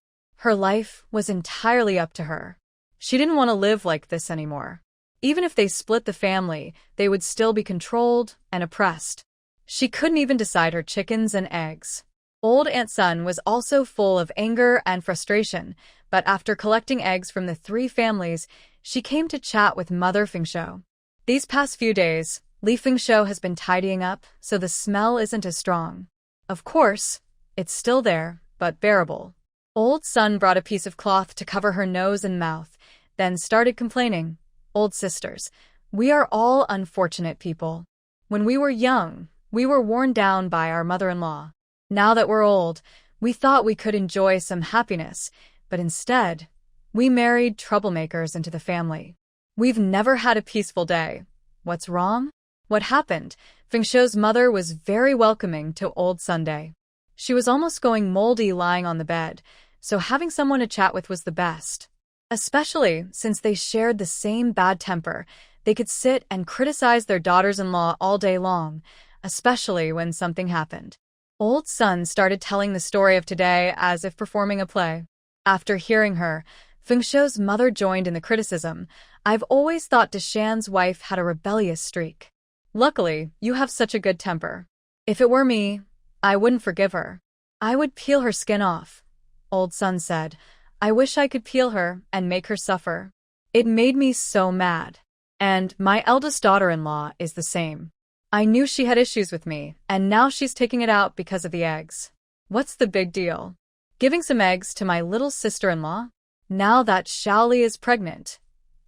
Her life was entirely up to her. She didn't want to live like this anymore. Even if they split the family, they would still be controlled and oppressed. She couldn't even decide her chickens and eggs. Old Aunt Sun was also full of anger and frustration, but after collecting eggs from the three families, she came to chat with Mother Fengshou. These past few days, Li Fengshou has been tidying up, so the smell isn't as strong. Of course, it's still there, but bearable. Old Sun brought a piece of cloth to cover her nose and mouth, then started complaining. Old sisters, we are all unfortunate people. When we were young, we were worn down by our mother-in-law. Now that we're old, we thought we could enjoy some happiness, but instead, we married troublemakers into the family. We've never had a peaceful day. What's wrong? What happened? Fengshou's mother was very welcoming to Old Sunday. She was almost going moldy lying on the bed, so having someone to chat with was the best. Especially since they shared the same bad temper, they could sit and criticize their daughters-in-law all day long, especially when something happened. Old Sun started telling the story of today as if performing a play. After hearing her, Fengshou's mother joined in the criticism. I've always thought Deshan's wife had a rebellious streak. Luckily, you have such a good temper. If it were me, I wouldn't forgive her. I would peel her skin off. Old Sun said, I wish I could peel her and make her suffer. It made me so mad. And my eldest daughter-in-law is the same. I knew she had issues with me, and now she's taking it out because of the eggs. What's the big deal? Giving some eggs to my little sister-in-law? Now that Xiaoli is pregnant.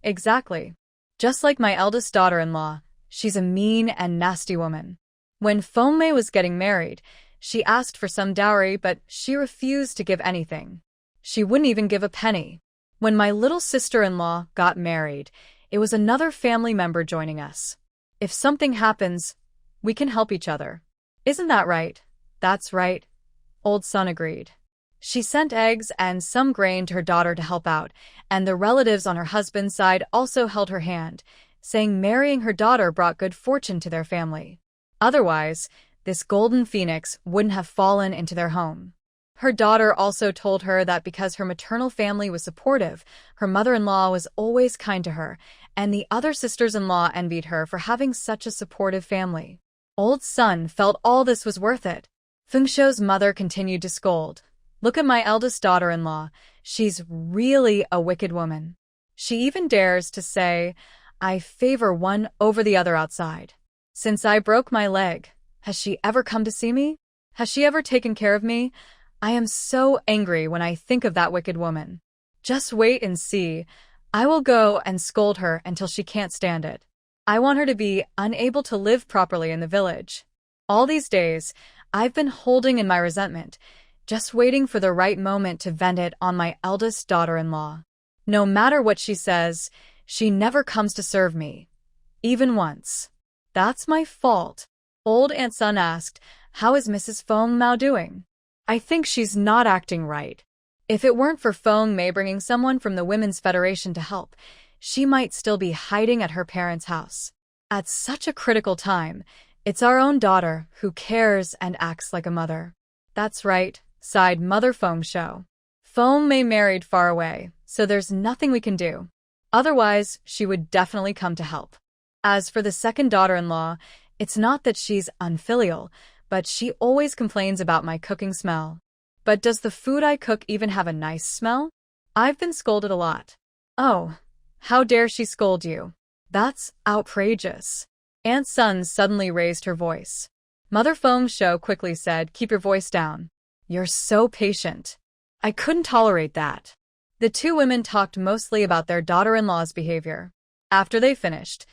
Exactly. Just like my eldest daughter-in-law, she's a mean and nasty woman. When Fengmei was getting married, she asked for some dowry, but she refused to give anything. She wouldn't even give a penny. When my little sister-in-law got married, it was another family member joining us. If something happens, we can help each other. Isn't that right? That's right. Old Sun agreed. She sent eggs and some grain to her daughter to help out, and the relatives on her husband's side also held her hand, saying marrying her daughter brought good fortune to their family. Otherwise, this golden phoenix wouldn't have fallen into their home. Her daughter also told her that because her maternal family was supportive, her mother-in-law was always kind to her, and the other sisters-in-law envied her for having such a supportive family. Old Sun felt all this was worth it. Fengshou's mother continued to scold. Look at my eldest daughter-in-law. She's really a wicked woman. She even dares to say, I favor one over the other outside. Since I broke my leg, has she ever come to see me? Has she ever taken care of me? I am so angry when I think of that wicked woman. Just wait and see. I will go and scold her until she can't stand it. I want her to be unable to live properly in the village. All these days, I've been holding in my resentment, just waiting for the right moment to vent it on my eldest daughter-in-law. No matter what she says, she never comes to serve me. Even once. That's my fault. Old Aunt Sun asked, how is Mrs. Fengmei doing? I think she's not acting right. If it weren't for Fengmei bringing someone from the Women's Federation to help, she might still be hiding at her parents' house. At such a critical time, it's our own daughter who cares and acts like a mother. That's right, sighed Mother Fengshou. Fengmei married far away, so there's nothing we can do. Otherwise, she would definitely come to help. As for the second daughter-in-law, it's not that she's unfilial, but she always complains about my cooking smell. But does the food I cook even have a nice smell? I've been scolded a lot. Oh, how dare she scold you? That's outrageous. Aunt Sun suddenly raised her voice. Mother Fengshou quickly said, keep your voice down. You're so patient. I couldn't tolerate that. The two women talked mostly about their daughter-in-law's behavior. After they finished,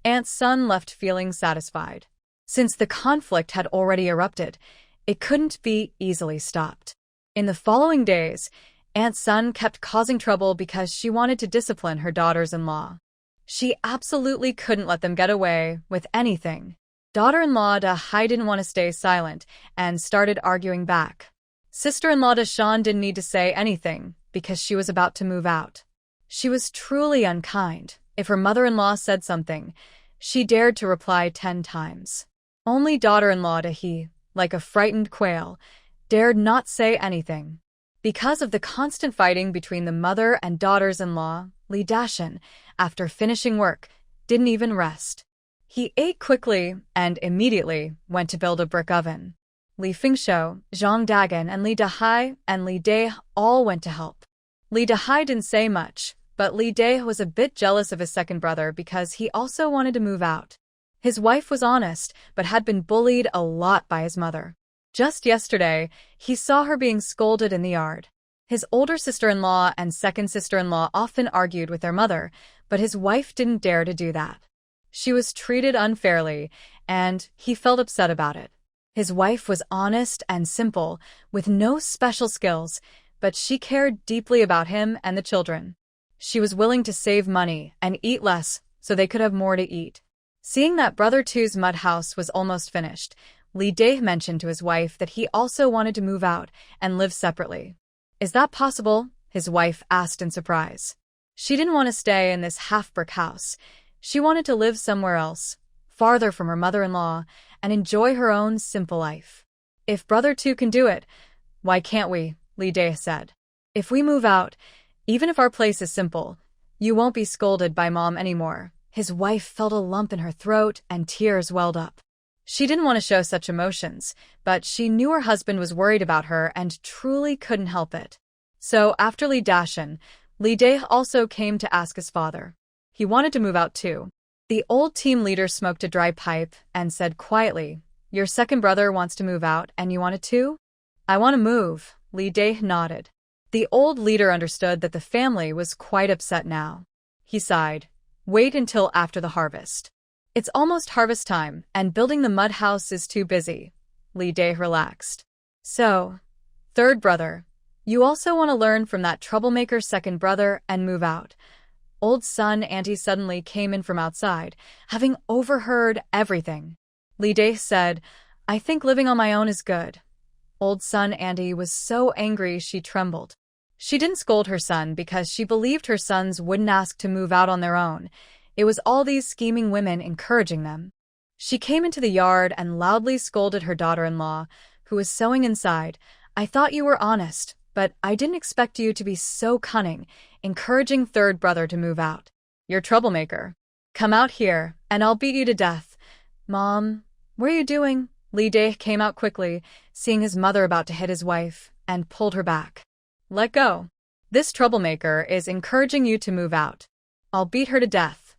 Aunt Sun left feeling satisfied. Since the conflict had already erupted, it couldn't be easily stopped. In the following days, Aunt Sun kept causing trouble because she wanted to discipline her daughters-in-law. She absolutely couldn't let them get away with anything. Daughter-in-law Da Hai didn't want to stay silent and started arguing back. Sister-in-law Da Shan didn't need to say anything because she was about to move out. She was truly unkind. If her mother-in-law said something, she dared to reply 10 times. Only daughter-in-law Da He, like a frightened quail, dared not say anything. Because of the constant fighting between the mother and daughters-in-law, Li Dashan, after finishing work, didn't even rest. He ate quickly and immediately went to build a brick oven. Li Fingshou, Zhang Dagan, and Li Dehai and Li Dai all went to help. Li Dehai didn't say much, but Li Dai was a bit jealous of his second brother because he also wanted to move out. His wife was honest, but had been bullied a lot by his mother. Just yesterday, he saw her being scolded in the yard. His older sister-in-law and second sister-in-law often argued with their mother, but his wife didn't dare to do that. She was treated unfairly, and he felt upset about it. His wife was honest and simple, with no special skills, but she cared deeply about him and the children. She was willing to save money and eat less so they could have more to eat. Seeing that Brother Tu's mud house was almost finished, Li Dai mentioned to his wife that he also wanted to move out and live separately. "Is that possible?" his wife asked in surprise. She didn't want to stay in this half-brick house. She wanted to live somewhere else, farther from her mother-in-law, and enjoy her own simple life. "If Brother Tu can do it, why can't we?" Li Dai said. "If we move out, even if our place is simple, you won't be scolded by Mom anymore." His wife felt a lump in her throat and tears welled up. She didn't want to show such emotions, but she knew her husband was worried about her and truly couldn't help it. So after Li Dashan, Li Dai also came to ask his father. He wanted to move out too. The old team leader smoked a dry pipe and said quietly, "Your second brother wants to move out and you want it too?" "I want to move," Li Dai nodded. The old leader understood that the family was quite upset now. He sighed. "Wait until after the harvest. It's almost harvest time, and building the mud house is too busy." Li Dai relaxed. "So, third brother, you also want to learn from that troublemaker second brother and move out." Old son Auntie suddenly came in from outside, having overheard everything. Li Dai said, "I think living on my own is good." Old son Auntie was so angry she trembled. She didn't scold her son because she believed her sons wouldn't ask to move out on their own. It was all these scheming women encouraging them. She came into the yard and loudly scolded her daughter-in-law, who was sewing inside. "I thought you were honest, but I didn't expect you to be so cunning, encouraging third brother to move out. You're troublemaker. Come out here, and I'll beat you to death." "Mom, what are you doing?" Li Dai came out quickly, seeing his mother about to hit his wife, and pulled her back. "Let go. This troublemaker is encouraging you to move out. I'll beat her to death."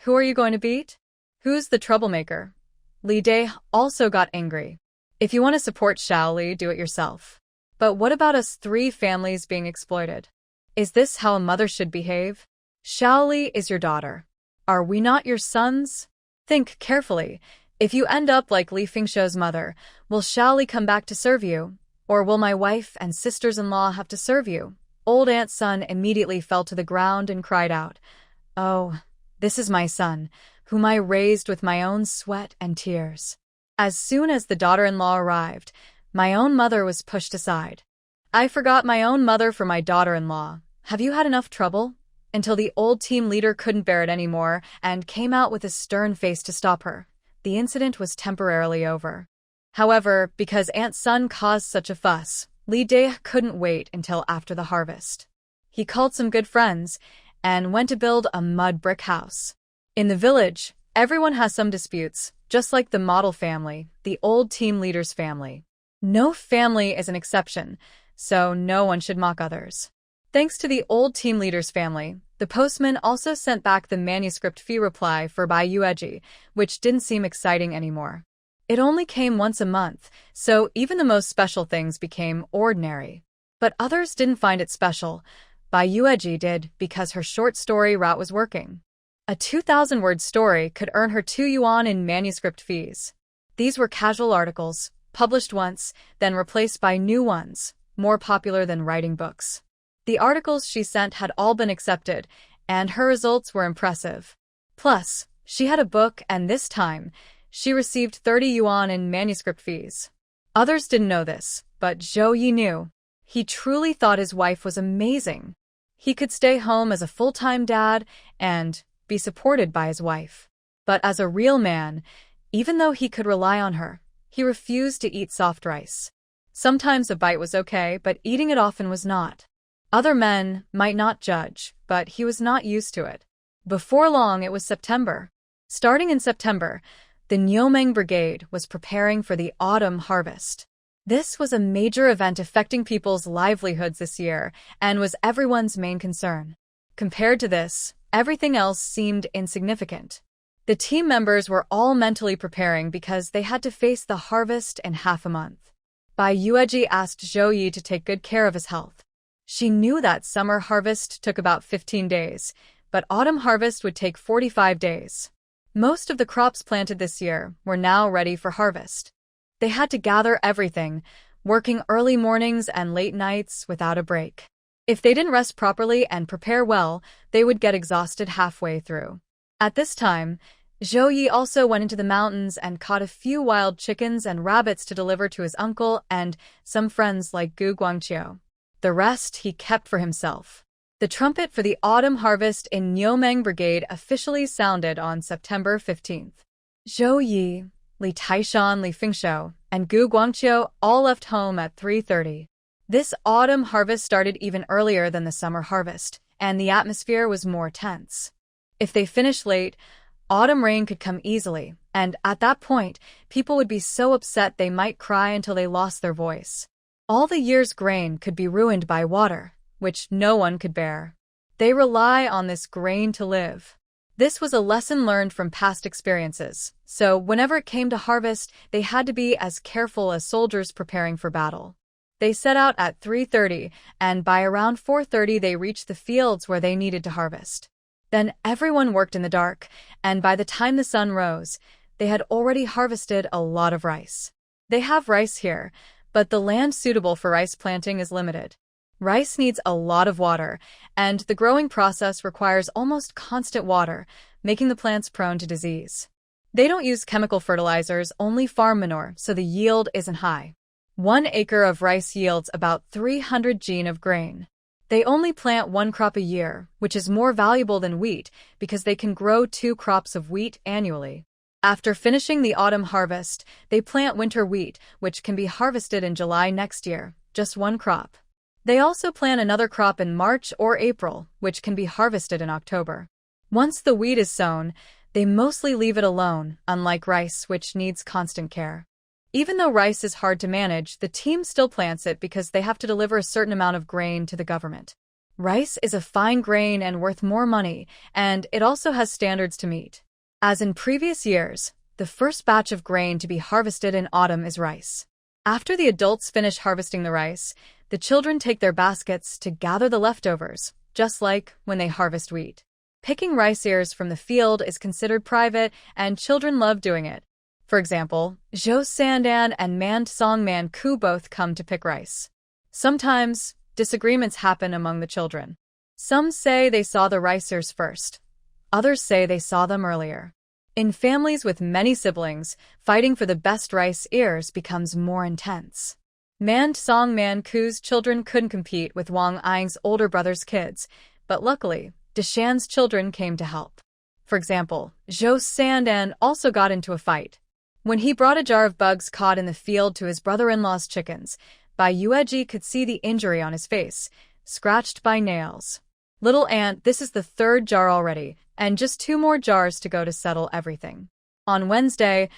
"Who are you going to beat? Who's the troublemaker?" Li Dai also got angry. "If you want to support Shaoli, do it yourself. But what about us three families being exploited? Is this how a mother should behave? Shaoli is your daughter. Are we not your sons? Think carefully. If you end up like Li Fingshou's mother, will Shaoli come back to serve you? Or will my wife and sisters-in-law have to serve you?" Old aunt's son immediately fell to the ground and cried out, "Oh, this is my son, whom I raised with my own sweat and tears." As soon as the daughter-in-law arrived, my own mother was pushed aside. "I forgot my own mother for my daughter-in-law. Have you had enough trouble?" Until the old team leader couldn't bear it anymore and came out with a stern face to stop her. The incident was temporarily over. However, because aunt's son caused such a fuss, Li Dai couldn't wait until after the harvest. He called some good friends and went to build a mud brick house. In the village, everyone has some disputes, just like the model family, the old team leader's family. No family is an exception, so no one should mock others. Thanks to the old team leader's family, the postman also sent back the manuscript fee reply for Bai Yueji, which didn't seem exciting anymore. It only came once a month, so even the most special things became ordinary. But others didn't find it special. Bai Yueji did because her short story route was working. A 2,000-word story could earn her 2 yuan in manuscript fees. These were casual articles, published once, then replaced by new ones, more popular than writing books. The articles she sent had all been accepted, and her results were impressive. Plus, she had a book, and this time, she received 30 yuan in manuscript fees. Others didn't know this, but Zhao Ye knew. He truly thought his wife was amazing. He could stay home as a full-time dad and be supported by his wife. But as a real man, even though he could rely on her, he refused to eat soft rice. Sometimes a bite was okay, but eating it often was not. Other men might not judge, but he was not used to it. Before long, it was September. Starting in September, the Nyomeng Brigade was preparing for the autumn harvest. This was a major event affecting people's livelihoods this year and was everyone's main concern. Compared to this, everything else seemed insignificant. The team members were all mentally preparing because they had to face the harvest in half a month. Bai Yueji asked Zhao Ye to take good care of his health. She knew that summer harvest took about 15 days, but autumn harvest would take 45 days. Most of the crops planted this year were now ready for harvest. They had to gather everything, working early mornings and late nights without a break. If they didn't rest properly and prepare well, they would get exhausted halfway through. At this time, Zhao Ye also went into the mountains and caught a few wild chickens and rabbits to deliver to his uncle and some friends like Gu Guangqiu. The rest he kept for himself. The trumpet for the autumn harvest in Nyomeng Brigade officially sounded on September 15th. Zhao Ye, Li Taishan, Li Fingshou, and Gu Guangqiu all left home at 3:30. This autumn harvest started even earlier than the summer harvest, and the atmosphere was more tense. If they finished late, autumn rain could come easily, and at that point, people would be so upset they might cry until they lost their voice. All the year's grain could be ruined by water, which no one could bear. They rely on this grain to live. This was a lesson learned from past experiences, so whenever it came to harvest, they had to be as careful as soldiers preparing for battle. They set out at 3:30, and by around 4:30 they reached the fields where they needed to harvest. Then everyone worked in the dark, and by the time the sun rose, they had already harvested a lot of rice. They have rice here, but the land suitable for rice planting is limited. Rice needs a lot of water, and the growing process requires almost constant water, making the plants prone to disease. They don't use chemical fertilizers, only farm manure, so the yield isn't high. 1 acre of rice yields about 300 gen of grain. They only plant 1 crop a year, which is more valuable than wheat because they can grow 2 crops of wheat annually. After finishing the autumn harvest, they plant winter wheat, which can be harvested in July next year, just 1 crop. They also plant another crop in March or April, which can be harvested in October. Once the wheat is sown, they mostly leave it alone, unlike rice, which needs constant care. Even though rice is hard to manage, the team still plants it because they have to deliver a certain amount of grain to the government. Rice is a fine grain and worth more money, and it also has standards to meet. As in previous years, the first batch of grain to be harvested in autumn is rice. After the adults finish harvesting the rice, the children take their baskets to gather the leftovers, just like when they harvest wheat. Picking rice ears from the field is considered private, and children love doing it. For example, Zhou Sandan and Man Song Man Ku both come to pick rice. Sometimes, disagreements happen among the children. Some say they saw the rice ears first. Others say they saw them earlier. In families with many siblings, fighting for the best rice ears becomes more intense. Man Song Man Ku's children couldn't compete with Wang Ying's older brother's kids, but luckily, Deshan's children came to help. For example, Zhou Sandan also got into a fight. When he brought a jar of bugs caught in the field to his brother-in-law's chickens, Bai Yueji could see the injury on his face, scratched by nails. Little Aunt, this is the 3rd jar already, and just 2 more jars to go to settle everything. On Wednesday,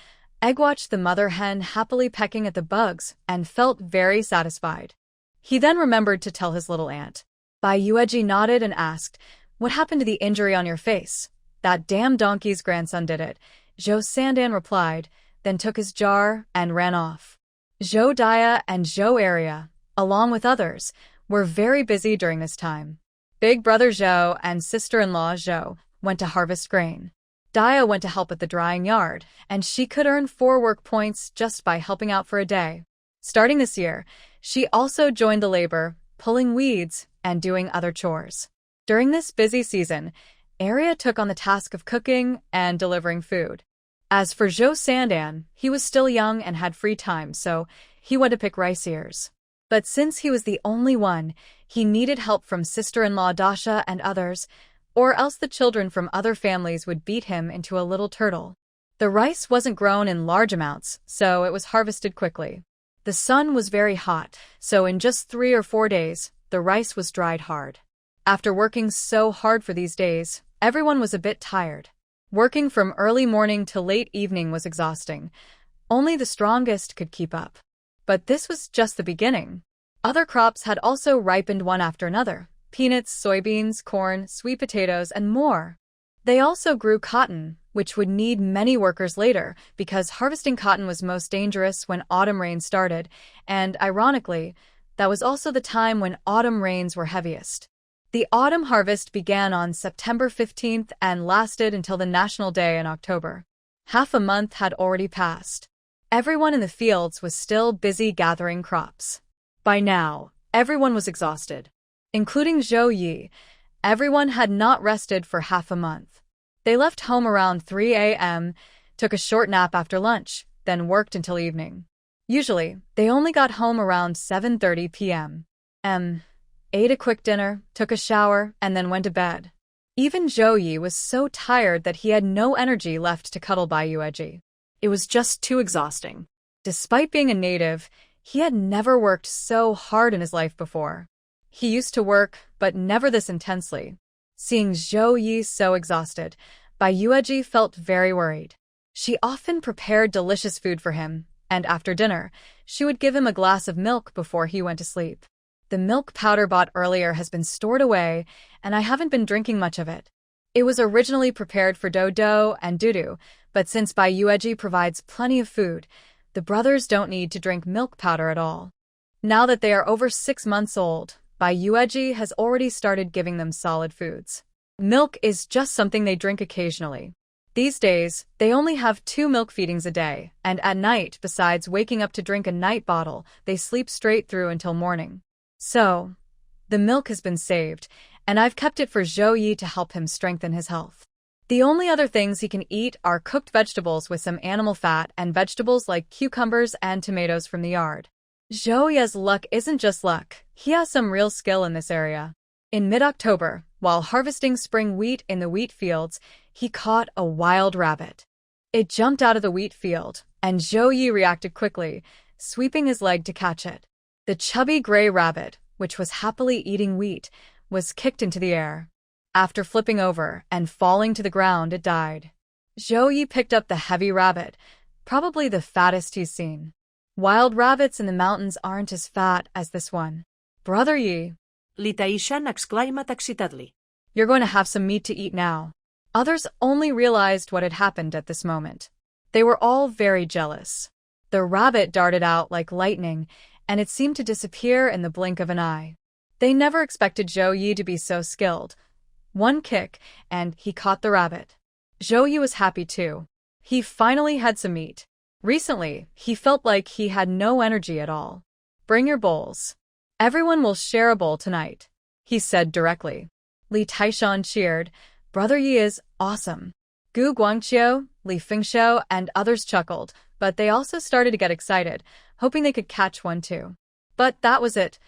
Egg watched the mother hen happily pecking at the bugs and felt very satisfied. He then remembered to tell his little aunt. Bai Yueji nodded and asked, "What happened to the injury on your face?" "That damn donkey's grandson did it," Zhou Sandan replied, then took his jar and ran off. Zhou Dia and Zhou Area, along with others, were very busy during this time. Big brother Zhou and sister-in-law Zhou went to harvest grain. Dia went to help at the drying yard, and she could earn 4 work points just by helping out for a day. Starting this year, she also joined the labor, pulling weeds and doing other chores. During this busy season, Area took on the task of cooking and delivering food. As for Zhou Sandan, he was still young and had free time, so he went to pick rice ears. But since he was the only one, he needed help from sister-in-law Dasha and others, or else the children from other families would beat him into a little turtle. The rice wasn't grown in large amounts, so it was harvested quickly. The sun was very hot, so in just 3 or 4 days, the rice was dried hard. After working so hard for these days, everyone was a bit tired. Working from early morning to late evening was exhausting. Only the strongest could keep up. But this was just the beginning. Other crops had also ripened one after another: peanuts, soybeans, corn, sweet potatoes, and more. They also grew cotton, which would need many workers later, because harvesting cotton was most dangerous when autumn rain started, and ironically, that was also the time when autumn rains were heaviest. The autumn harvest began on September 15th and lasted until the National Day in October. Half a month had already passed. Everyone in the fields was still busy gathering crops. By now, everyone was exhausted. Including Zhao Ye, everyone had not rested for half a month. They left home around 3 a.m., took a short nap after lunch, then worked until evening. Usually, they only got home around 7:30 p.m. Ate a quick dinner, took a shower, and then went to bed. Even Zhao Ye was so tired that he had no energy left to cuddle by Yueji. It was just too exhausting. Despite being a native, he had never worked so hard in his life before. He used to work, but never this intensely. Seeing Zhao Ye so exhausted, Bai Yueji felt very worried. She often prepared delicious food for him, and after dinner, she would give him a glass of milk before he went to sleep. The milk powder bought earlier has been stored away, and I haven't been drinking much of it. It was originally prepared for Dodo and Dudu, but since Bai Yueji provides plenty of food, the brothers don't need to drink milk powder at all. Now that they are over 6 months old, Bai Yueji has already started giving them solid foods. Milk is just something they drink occasionally. These days, they only have 2 milk feedings a day, and at night, besides waking up to drink a night bottle, they sleep straight through until morning. So, the milk has been saved, and I've kept it for Zhao Ye to help him strengthen his health. The only other things he can eat are cooked vegetables with some animal fat and vegetables like cucumbers and tomatoes from the yard. Zhao Ye's luck isn't just luck, he has some real skill in this area. In mid-October, while harvesting spring wheat in the wheat fields, he caught a wild rabbit. It jumped out of the wheat field, and Zhao Ye reacted quickly, sweeping his leg to catch it. The chubby gray rabbit, which was happily eating wheat, was kicked into the air. After flipping over and falling to the ground, it died. Zhao Ye picked up the heavy rabbit, probably the fattest he's seen. Wild rabbits in the mountains aren't as fat as this one. Brother Ye, Li Taishan exclaimed excitedly. You're going to have some meat to eat now. Others only realized what had happened at this moment. They were all very jealous. The rabbit darted out like lightning, and it seemed to disappear in the blink of an eye. They never expected Zhao Ye to be so skilled. One kick, and he caught the rabbit. Zhao Ye was happy too. He finally had some meat. Recently, he felt like he had no energy at all. Bring your bowls. Everyone will share a bowl tonight, he said directly. Li Taishan cheered. Brother Ye is awesome. Gu Guangqiu, Li Fengxiu, and others chuckled, but they also started to get excited, hoping they could catch one too. But that was it.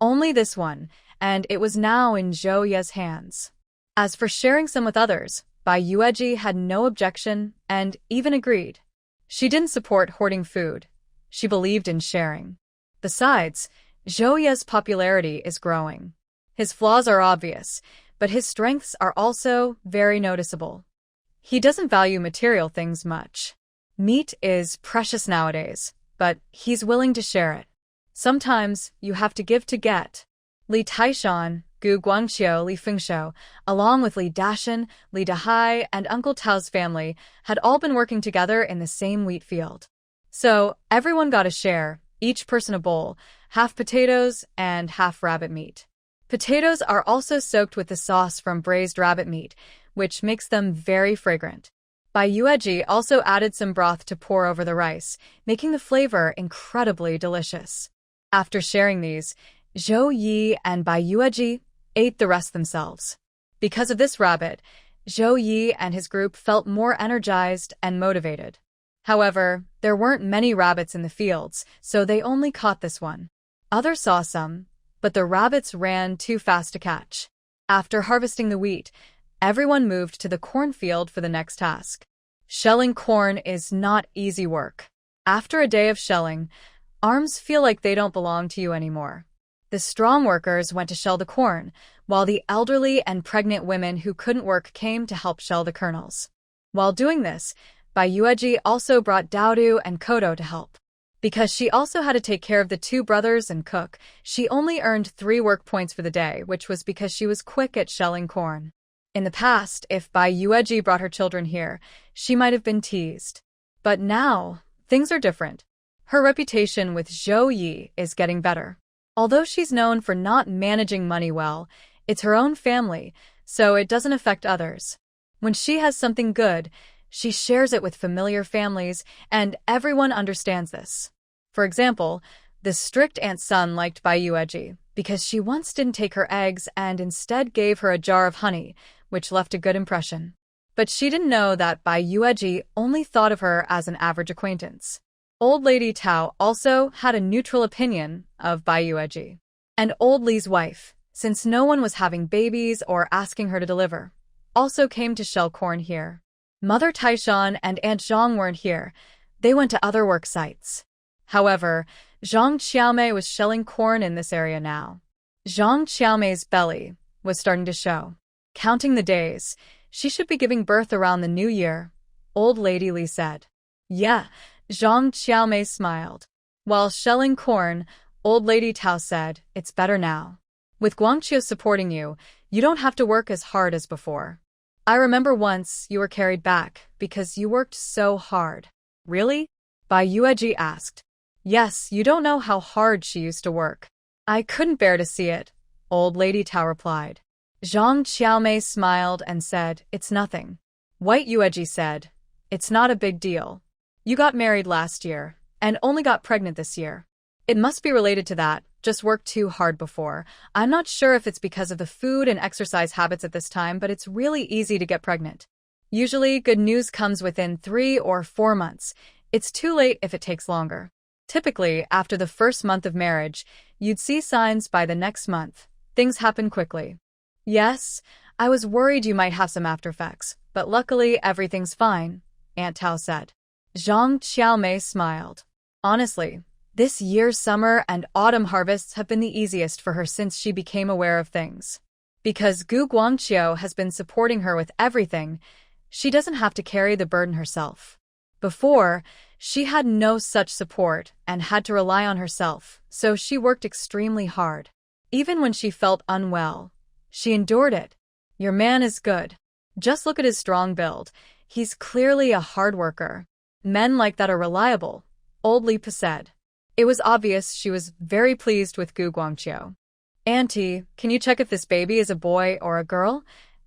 Only this one, and it was now in Zhao Ye's hands. As for sharing some with others, Bai Yueji had no objection and even agreed. She didn't support hoarding food. She believed in sharing. Besides, Zhao Ye's popularity is growing. His flaws are obvious, but his strengths are also very noticeable. He doesn't value material things much. Meat is precious nowadays, but he's willing to share it. Sometimes you have to give to get. Li Taishan, Gu Guangqiu, Li Fengxiu, along with Li Dashan, Li Dahai, and Uncle Tao's family, had all been working together in the same wheat field. So everyone got a share, each person a bowl, half potatoes and half rabbit meat. Potatoes are also soaked with the sauce from braised rabbit meat, which makes them very fragrant. Bai Yueji also added some broth to pour over the rice, making the flavor incredibly delicious. After sharing these, Zhao Ye and Bai Yueji ate the rest themselves. Because of this rabbit, Zhao Ye and his group felt more energized and motivated. However, there weren't many rabbits in the fields, so they only caught this one. Others saw some, but the rabbits ran too fast to catch. After harvesting the wheat, everyone moved to the cornfield for the next task. Shelling corn is not easy work. After a day of shelling, arms feel like they don't belong to you anymore. The strong workers went to shell the corn, while the elderly and pregnant women who couldn't work came to help shell the kernels. While doing this, Bai Yueji also brought Daodu and Kodo to help. Because she also had to take care of the two brothers and cook, she only earned 3 work points for the day, which was because she was quick at shelling corn. In the past, if Bai Yueji brought her children here, she might have been teased. But now, things are different. Her reputation with Zhao Ye is getting better. Although she's known for not managing money well, it's her own family, so it doesn't affect others. When she has something good, she shares it with familiar families, and everyone understands this. For example, the strict aunt's son liked Bai Yueji because she once didn't take her eggs and instead gave her a jar of honey, which left a good impression. But she didn't know that Bai Yueji only thought of her as an average acquaintance. Old Lady Tao also had a neutral opinion of Bai Yueji. And Old Li's wife, since no one was having babies or asking her to deliver, also came to shell corn here. Mother Taishan and Aunt Zhang weren't here. They went to other work sites. However, Zhang Qiaomei was shelling corn in this area now. Zhang Qiaomei's belly was starting to show. Counting the days, she should be giving birth around the new year, Old Lady Li said. Yeah, Zhang Qiaomei smiled. While shelling corn, Old Lady Tao said, it's better now. With Guangqiu supporting you, you don't have to work as hard as before. I remember once you were carried back because you worked so hard. Really? Bai Yueji asked. Yes, you don't know how hard she used to work. I couldn't bear to see it, Old Lady Tao replied. Zhang Qiaomei smiled and said, it's nothing. White Yueji said, it's not a big deal. You got married last year and only got pregnant this year. It must be related to that, just worked too hard before. I'm not sure if it's because of the food and exercise habits at this time, but it's really easy to get pregnant. Usually, good news comes within 3 or 4 months. It's too late if it takes longer. Typically, after the first month of marriage, you'd see signs by the next month. Things happen quickly. Yes, I was worried you might have some after effects, but luckily everything's fine, Aunt Tao said. Zhang Qiaomei smiled. Honestly, this year's summer and autumn harvests have been the easiest for her since she became aware of things. Because Gu Guangqiu has been supporting her with everything, she doesn't have to carry the burden herself. Before, she had no such support and had to rely on herself, so she worked extremely hard. Even when she felt unwell, she endured it. Your man is good. Just look at his strong build. He's clearly a hard worker. Men like that are reliable, Old Li said. It was obvious she was very pleased with Gu Guangqiu. Auntie, can you check if this baby is a boy or a girl?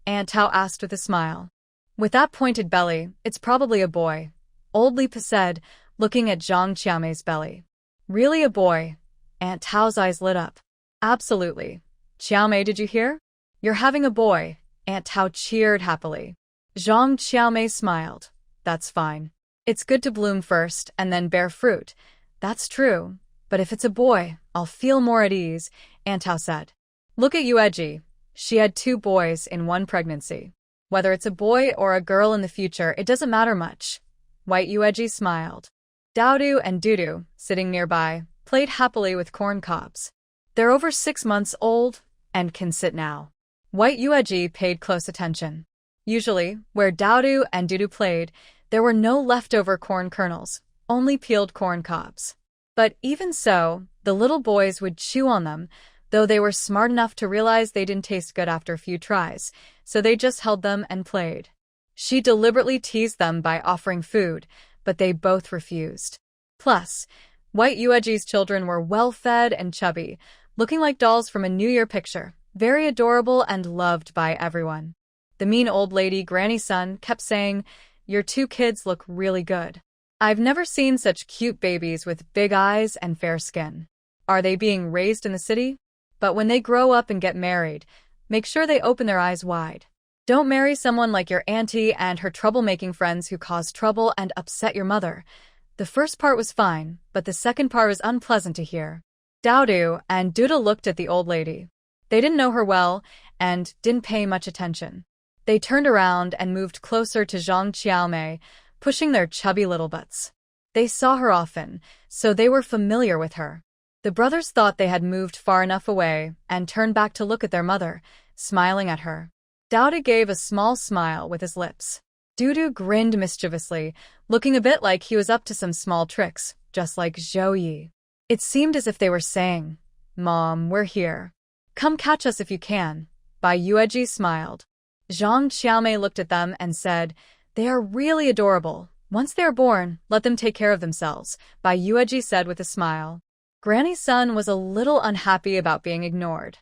Aunt Tao asked with a smile. With that pointed belly, it's probably a boy, Old Li said, looking at Zhang Qiaomei's belly. Really a boy? Aunt Tao's eyes lit up. Absolutely. Qiaomei, did you hear? You're having a boy, Aunt Tao cheered happily. Zhang Qiaomei smiled. That's fine. It's good to bloom first and then bear fruit. That's true, but if it's a boy, I'll feel more at ease, Aunt Tao said. Look at Yueji. She had 2 boys in one pregnancy. Whether it's a boy or a girl in the future, it doesn't matter much. White Yueji smiled. Daodu and Dudu, sitting nearby, played happily with corn cobs. They're over 6 months old and can sit now. White Yueji paid close attention. Usually, where Daodu and Dudu played, there were no leftover corn kernels, only peeled corn cobs. But even so, the little boys would chew on them, though they were smart enough to realize they didn't taste good after a few tries, so they just held them and played. She deliberately teased them by offering food, but they both refused. Plus, White Yueji's children were well-fed and chubby, looking like dolls from a New Year picture, very adorable and loved by everyone. The mean old lady granny's son kept saying, your 2 kids look really good. I've never seen such cute babies with big eyes and fair skin. Are they being raised in the city? But when they grow up and get married, make sure they open their eyes wide. Don't marry someone like your auntie and her troublemaking friends who cause trouble and upset your mother. The first part was fine, but the second part was unpleasant to hear. Daodu and Duda looked at the old lady. They didn't know her well and didn't pay much attention. They turned around and moved closer to Zhang Qiaomei, pushing their chubby little butts. They saw her often, so they were familiar with her. The brothers thought they had moved far enough away and turned back to look at their mother, smiling at her. Daodu gave a small smile with his lips. Dudu grinned mischievously, looking a bit like he was up to some small tricks, just like Zhao Ye. It seemed as if they were saying, "Mom, we're here. Come catch us if you can." Bai Yueji smiled. Zhang Xiaomei looked at them and said, "They are really adorable. Once they are born, let them take care of themselves," Bai Yueji said with a smile. Granny's son was a little unhappy about being ignored.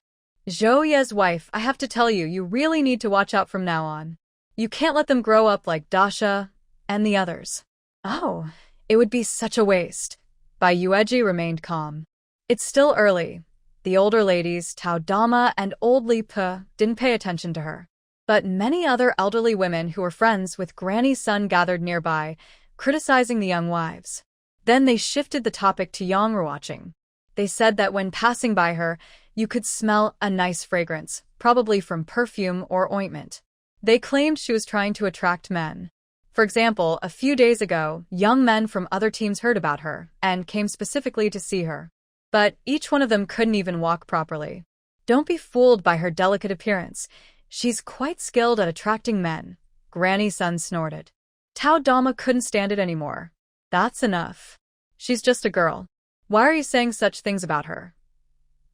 "Zhou Ye's wife, I have to tell you, you really need to watch out from now on. You can't let them grow up like Dasha and the others." "Oh, it would be such a waste." Bai Yueji remained calm. "It's still early." The older ladies, Tao Dama and old Li Pe, didn't pay attention to her. But many other elderly women who were friends with Granny's son gathered nearby, criticizing the young wives. Then they shifted the topic to Yongru watching. They said that when passing by her, you could smell a nice fragrance, probably from perfume or ointment. They claimed she was trying to attract men. For example, a few days ago, young men from other teams heard about her and came specifically to see her. But each one of them couldn't even walk properly. "Don't be fooled by her delicate appearance. She's quite skilled at attracting men," Granny's son snorted. Tao Dama couldn't stand it anymore. "That's enough. She's just a girl. Why are you saying such things about her?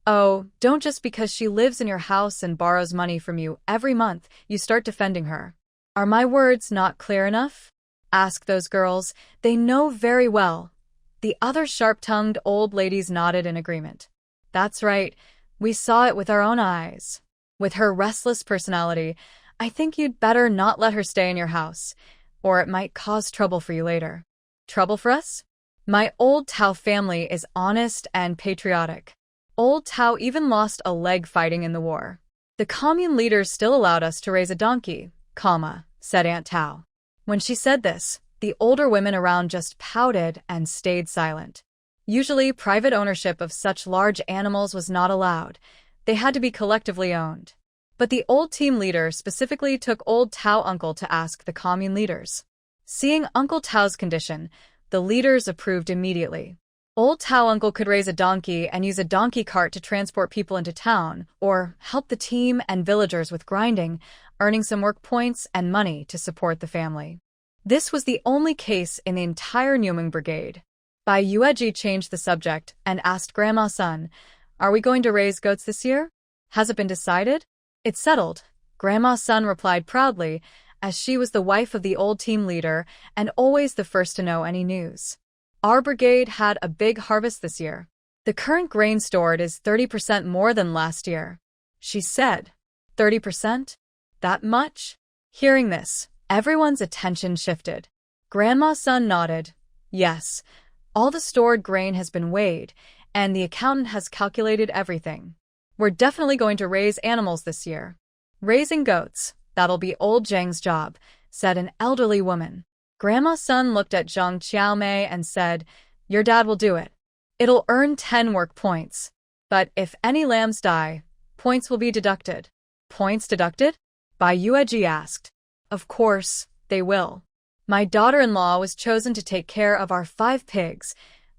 Oh, don't just because she lives in your house and borrows money from you every month, you start defending her. Are my words not clear enough?" Ask those girls. They know very well. The other sharp-tongued old ladies nodded in agreement. "That's right. We saw it with our own eyes. With her restless personality, I think you'd better not let her stay in your house, or it might cause trouble for you later." "Trouble for us? My old Tao family is honest and patriotic. Old Tao even lost a leg fighting in the war. The commune leaders still allowed us to raise a donkey, said Aunt Tao. When she said this, the older women around just pouted and stayed silent. Usually, private ownership of such large animals was not allowed. They had to be collectively owned. But the old team leader specifically took old Tao uncle to ask the commune leaders. Seeing Uncle Tao's condition, the leaders approved immediately. Old Tao uncle could raise a donkey and use a donkey cart to transport people into town, or help the team and villagers with grinding, earning some work points and money to support the family. This was the only case in the entire Nyuming brigade. Bai Yueji changed the subject and asked Grandma's son, "Are we going to raise goats this year? Has it been decided?" "It's settled," Grandma's son replied proudly, as she was the wife of the old team leader and always the first to know any news. "Our brigade had a big harvest this year. The current grain stored is 30% more than last year," she said. 30%? That much? Hearing this, everyone's attention shifted. Grandma's son nodded. "Yes, all the stored grain has been weighed, and the accountant has calculated everything. We're definitely going to raise animals this year." "Raising goats, that'll be old Zhang's job," said an elderly woman. Grandma's son looked at Zhang Xiaomei and said, "Your dad will do it. It'll earn 10 work points. But if any lambs die, points will be deducted." "Points deducted?" Bai Yueji asked. "Of course, they will. My daughter-in-law was chosen to take care of our 5 pigs,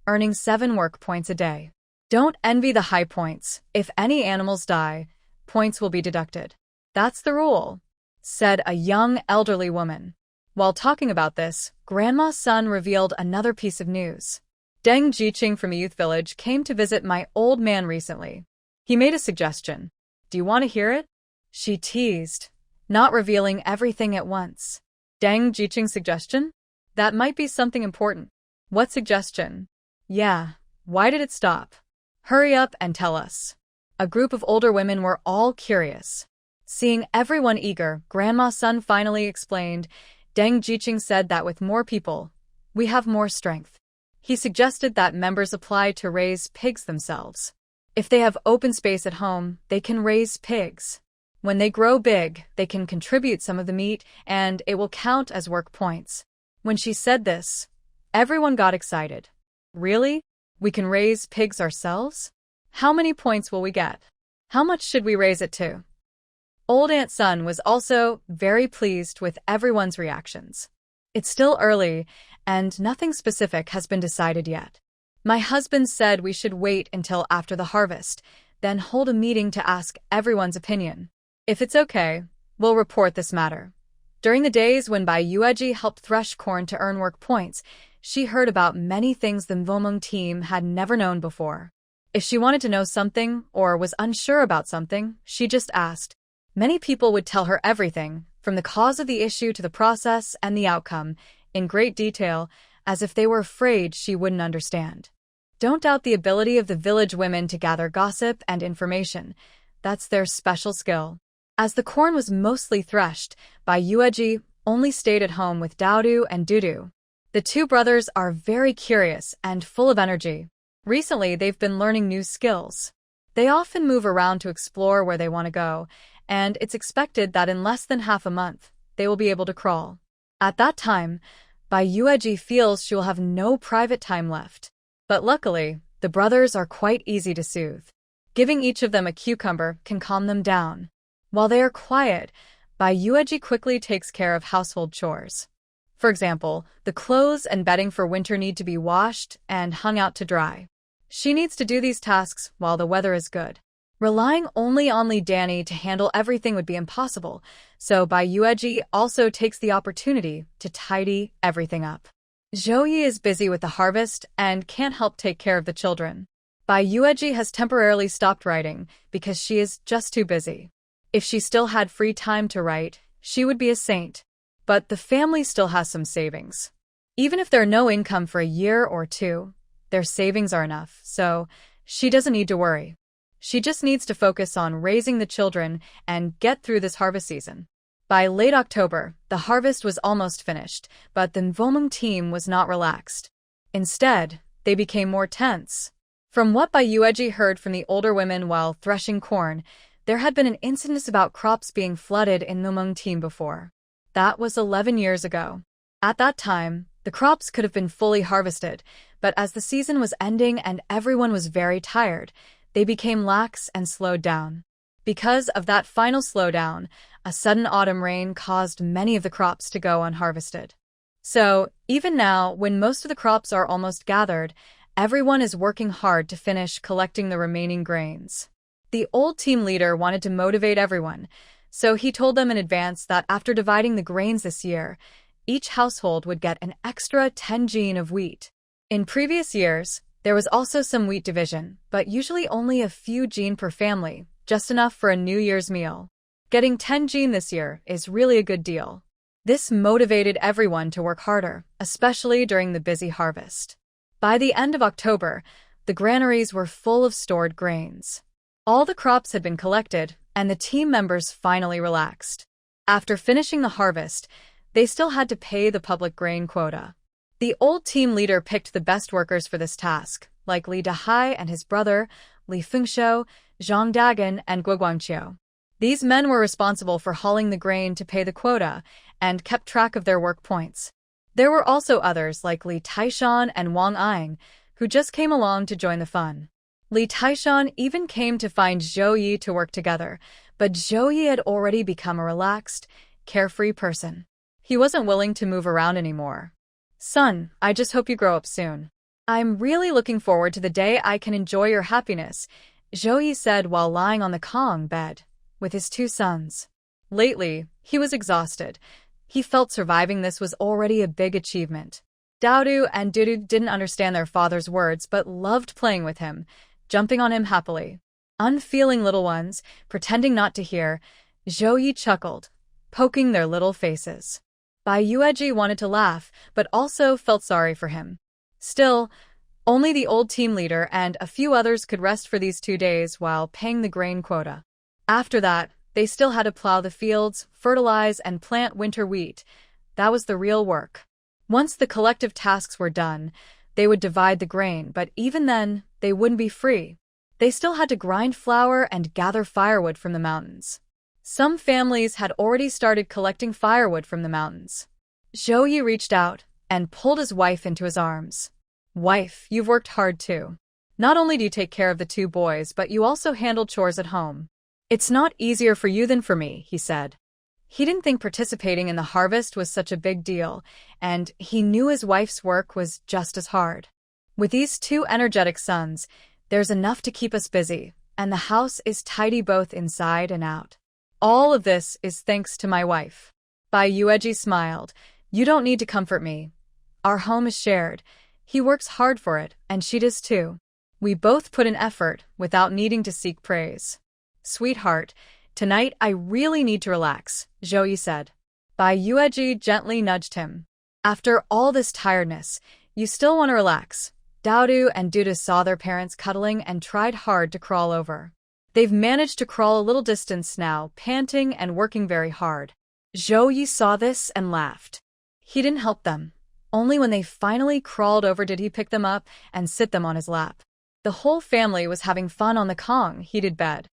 earning 7 work points a day. Don't envy the high points. If any animals die, points will be deducted. That's the rule," said a young elderly woman. While talking about this, Grandma's son revealed another piece of news. "Deng Jiqing from a youth village came to visit my old man recently. He made a suggestion. Do you want to hear it?" She teased, not revealing everything at once. "Deng Jiqing's suggestion? That might be something important." "What suggestion?" "Yeah, why did it stop? Hurry up and tell us." A group of older women were all curious. Seeing everyone eager, Grandma's son finally explained. Deng Jiqing said that with more people, we have more strength. He suggested that members apply to raise pigs themselves. If they have open space at home, they can raise pigs. When they grow big, they can contribute some of the meat, and it will count as work points. When she said this, everyone got excited. "Really? We can raise pigs ourselves? How many points will we get? How much should we raise it to?" Old Aunt Sun was also very pleased with everyone's reactions. "It's still early, and nothing specific has been decided yet. My husband said we should wait until after the harvest, then hold a meeting to ask everyone's opinion. If it's okay, we'll report this matter. During the days when Bai Yueji helped thresh corn to earn work points, she heard about many things the Vomeng team had never known before. If she wanted to know something or was unsure about something, she just asked. Many people would tell her everything, from the cause of the issue to the process and the outcome, in great detail, as if they were afraid she wouldn't understand. Don't doubt the ability of the village women to gather gossip and information. That's their special skill. As the corn was mostly threshed, Bai Yueji only stayed at home with Daodu and Dudu. The two brothers are very curious and full of energy. Recently, they've been learning new skills. They often move around to explore where they want to go, and it's expected that in less than half a month, they will be able to crawl. At that time, Bai Yueji feels she will have no private time left. But luckily, the brothers are quite easy to soothe. Giving each of them a cucumber can calm them down. While they are quiet, Bai Yueji quickly takes care of household chores. For example, the clothes and bedding for winter need to be washed and hung out to dry. She needs to do these tasks while the weather is good. Relying only on Li Danny to handle everything would be impossible, so Bai Yueji also takes the opportunity to tidy everything up. Zhao Ye is busy with the harvest and can't help take care of the children. Bai Yueji has temporarily stopped writing because she is just too busy. If she still had free time to write, she would be a saint. But the family still has some savings. Even if there's no income for a year or two, their savings are enough, so she doesn't need to worry. She just needs to focus on raising the children and get through this harvest season. By late October, the harvest was almost finished, but the Vomeng team was not relaxed. Instead, they became more tense. From what Bai Yueji heard from the older women while threshing corn, there had been an incident about crops being flooded in the Vomeng team before. That was 11 years ago. At that time, the crops could have been fully harvested, but as the season was ending and everyone was very tired, they became lax and slowed down. Because of that final slowdown, a sudden autumn rain caused many of the crops to go unharvested. So, even now, when most of the crops are almost gathered, everyone is working hard to finish collecting the remaining grains. The old team leader wanted to motivate everyone, so he told them in advance that after dividing the grains this year, each household would get an extra 10 jin of wheat. In previous years, there was also some wheat division, but usually only a few jin per family, just enough for a New Year's meal. Getting 10 jin this year is really a good deal. This motivated everyone to work harder, especially during the busy harvest. By the end of October, the granaries were full of stored grains. All the crops had been collected, and the team members finally relaxed. After finishing the harvest, they still had to pay the public grain quota. The old team leader picked the best workers for this task, like Li Dahai and his brother, Li Fengshou, Zhang Dagan, and Guo Guangqiu. These men were responsible for hauling the grain to pay the quota and kept track of their work points. There were also others like Li Taishan and Wang Ying, who just came along to join the fun. Li Taishan even came to find Zhao Ye to work together, but Zhao Ye had already become a relaxed, carefree person. He wasn't willing to move around anymore. Son, I just hope you grow up soon. I'm really looking forward to the day I can enjoy your happiness, Zhao Ye said while lying on the Kong bed with his two sons. Lately, he was exhausted. He felt surviving this was already a big achievement. Daodu and Dudu didn't understand their father's words but loved playing with him, jumping on him happily. Unfeeling little ones, pretending not to hear, Zhao Ye chuckled, poking their little faces. Bai Yueji wanted to laugh, but also felt sorry for him. Still, only the old team leader and a few others could rest for these 2 days while paying the grain quota. After that, they still had to plow the fields, fertilize, and plant winter wheat. That was the real work. Once the collective tasks were done, they would divide the grain, but even then, they wouldn't be free. They still had to grind flour and gather firewood from the mountains. Some families had already started collecting firewood from the mountains. Zhao Ye reached out and pulled his wife into his arms. Wife, you've worked hard too. Not only do you take care of the 2 boys, but you also handle chores at home. It's not easier for you than for me, he said. He didn't think participating in the harvest was such a big deal, and he knew his wife's work was just as hard. With these 2 energetic sons, there's enough to keep us busy, and the house is tidy both inside and out. All of this is thanks to my wife. Bai Yueji smiled. You don't need to comfort me. Our home is shared. He works hard for it, and she does too. We both put in effort without needing to seek praise. Sweetheart, tonight I really need to relax, Zhou Ye said. Bai Yueji gently nudged him. After all this tiredness, you still want to relax. Daodu and Duda saw their parents cuddling and tried hard to crawl over. They've managed to crawl a little distance now, panting and working very hard. Zhou Ye saw this and laughed. He didn't help them. Only when they finally crawled over did he pick them up and sit them on his lap. The whole family was having fun on the Kong heated bed.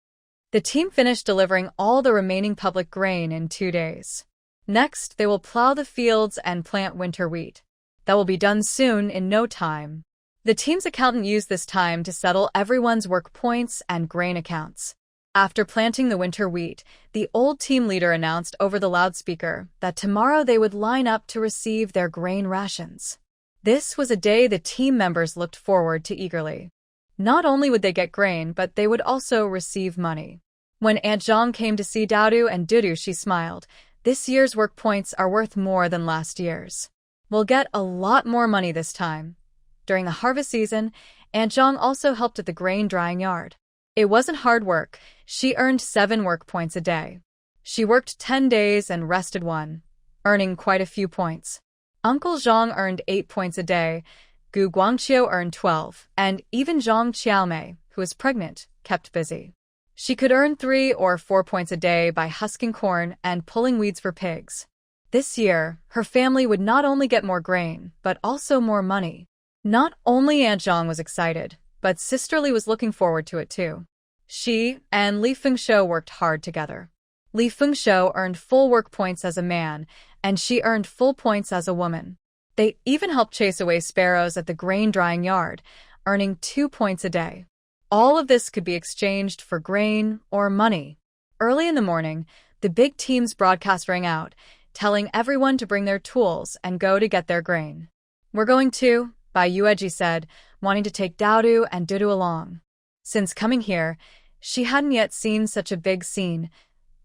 The team finished delivering all the remaining public grain in 2 days. Next, they will plow the fields and plant winter wheat. That will be done soon in no time. The team's accountant used this time to settle everyone's work points and grain accounts. After planting the winter wheat, the old team leader announced over the loudspeaker that tomorrow they would line up to receive their grain rations. This was a day the team members looked forward to eagerly. Not only would they get grain, but they would also receive money. When Aunt Zhang came to see Daodu and Dudu, she smiled. This year's work points are worth more than last year's. We'll get a lot more money this time. During the harvest season, Aunt Zhang also helped at the grain drying yard. It wasn't hard work. She earned 7 work points a day. She worked 10 days and rested 1, earning quite a few points. Uncle Zhang earned 8 points a day, Gu Guangqiu earned 12, and even Zhang Qiaomei, who was pregnant, kept busy. She could earn 3 or 4 points a day by husking corn and pulling weeds for pigs. This year, her family would not only get more grain, but also more money. Not only Aunt Zhang was excited, but Sister Li was looking forward to it too. She and Li Fengshou worked hard together. Li Fengshou earned full work points as a man, and she earned full points as a woman. They even helped chase away sparrows at the grain drying yard, earning 2 points a day. All of this could be exchanged for grain or money. Early in the morning, the big team's broadcast rang out, telling everyone to bring their tools and go to get their grain. We're going to, Bai Yueji said, wanting to take Daodu and Dudu along. Since coming here, she hadn't yet seen such a big scene,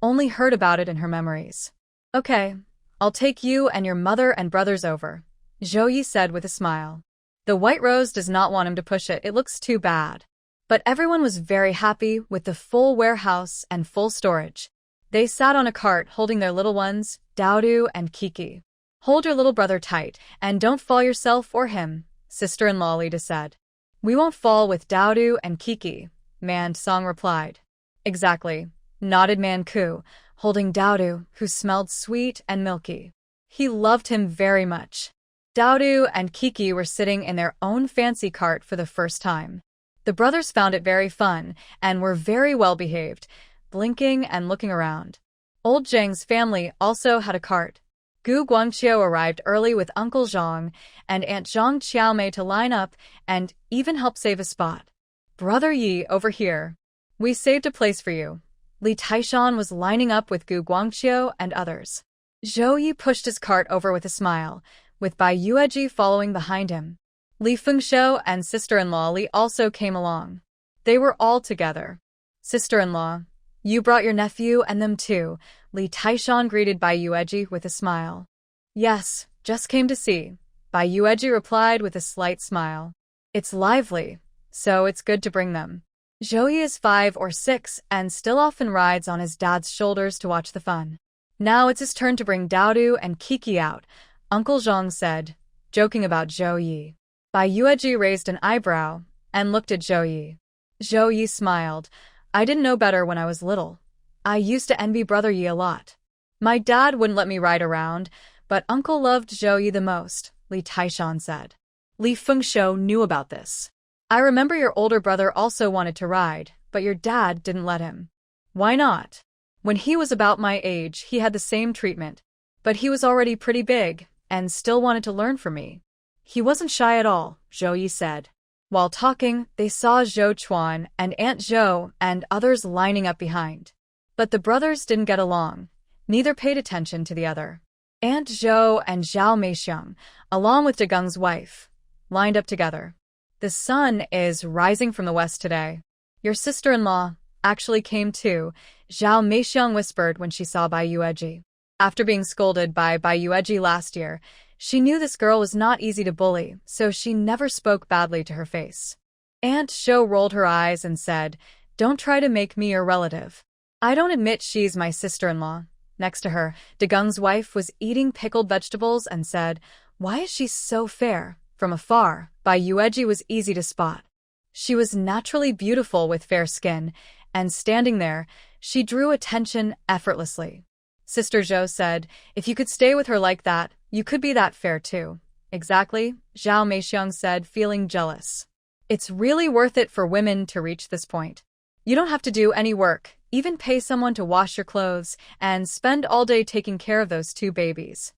only heard about it in her memories. Okay, I'll take you and your mother and brothers over, Zhou Ye said with a smile. The White Rose does not want him to push it looks too bad. But everyone was very happy with the full warehouse and full storage. They sat on a cart holding their little ones, Daodu and Kiki. Hold your little brother tight, and don't fall yourself or him, sister-in-law Lida said. We won't fall with Daodu and Kiki, Man Song replied. Exactly, nodded Man Ku, holding Daodu, who smelled sweet and milky. He loved him very much. Daodu and Kiki were sitting in their own fancy cart for the first time. The brothers found it very fun and were very well behaved, blinking and looking around. Old Zhang's family also had a cart. Gu Guangqiu arrived early with Uncle Zhang and Aunt Zhang Qiaomei to line up and even help save a spot. Brother Yi, over here. We saved a place for you. Li Taishan was lining up with Gu Guangqiu and others. Zhou Ye pushed his cart over with a smile, with Bai Yueji following behind him. Li Fengshou and sister-in-law Li also came along. They were all together. Sister-in-law, you brought your nephew and them too, Li Taishan greeted Bai Yueji with a smile. Yes, just came to see, Bai Yueji replied with a slight smile. It's lively, so it's good to bring them. Zhou Ye is 5 or 6 and still often rides on his dad's shoulders to watch the fun. Now it's his turn to bring Daodu and Kiki out, Uncle Zhang said, joking about Zhou Ye. Bai Yueji raised an eyebrow and looked at Zhou Ye. Zhou Ye smiled. I didn't know better when I was little. I used to envy Brother Yi a lot. My dad wouldn't let me ride around, but Uncle loved Zhou Ye the most, Li Taishan said. Li Fengshou knew about this. I remember your older brother also wanted to ride, but your dad didn't let him. Why not? When he was about my age, he had the same treatment, but he was already pretty big and still wanted to learn from me. He wasn't shy at all, Zhou Ye said. While talking, they saw Zhou Chuan and Aunt Zhou and others lining up behind. But the brothers didn't get along. Neither paid attention to the other. Aunt Zhou and Zhao Meixiang, along with Degung's wife, lined up together. The sun is rising from the west today. Your sister-in-law actually came too, Zhao Meixiang whispered when she saw Bai Yueji. After being scolded by Yueji last year, she knew this girl was not easy to bully, so she never spoke badly to her face. Aunt Shou rolled her eyes and said, "Don't try to make me your relative. I don't admit she's my sister-in-law." Next to her, Dagung's wife was eating pickled vegetables and said, "Why is she so fair?" From afar, Yueji was easy to spot. She was naturally beautiful with fair skin, and standing there, she drew attention effortlessly. Sister Zhou said, "If you could stay with her like that, you could be that fair too." "Exactly," Zhao Meixiang said, feeling jealous. "It's really worth it for women to reach this point. You don't have to do any work, even pay someone to wash your clothes, and spend all day taking care of those two babies.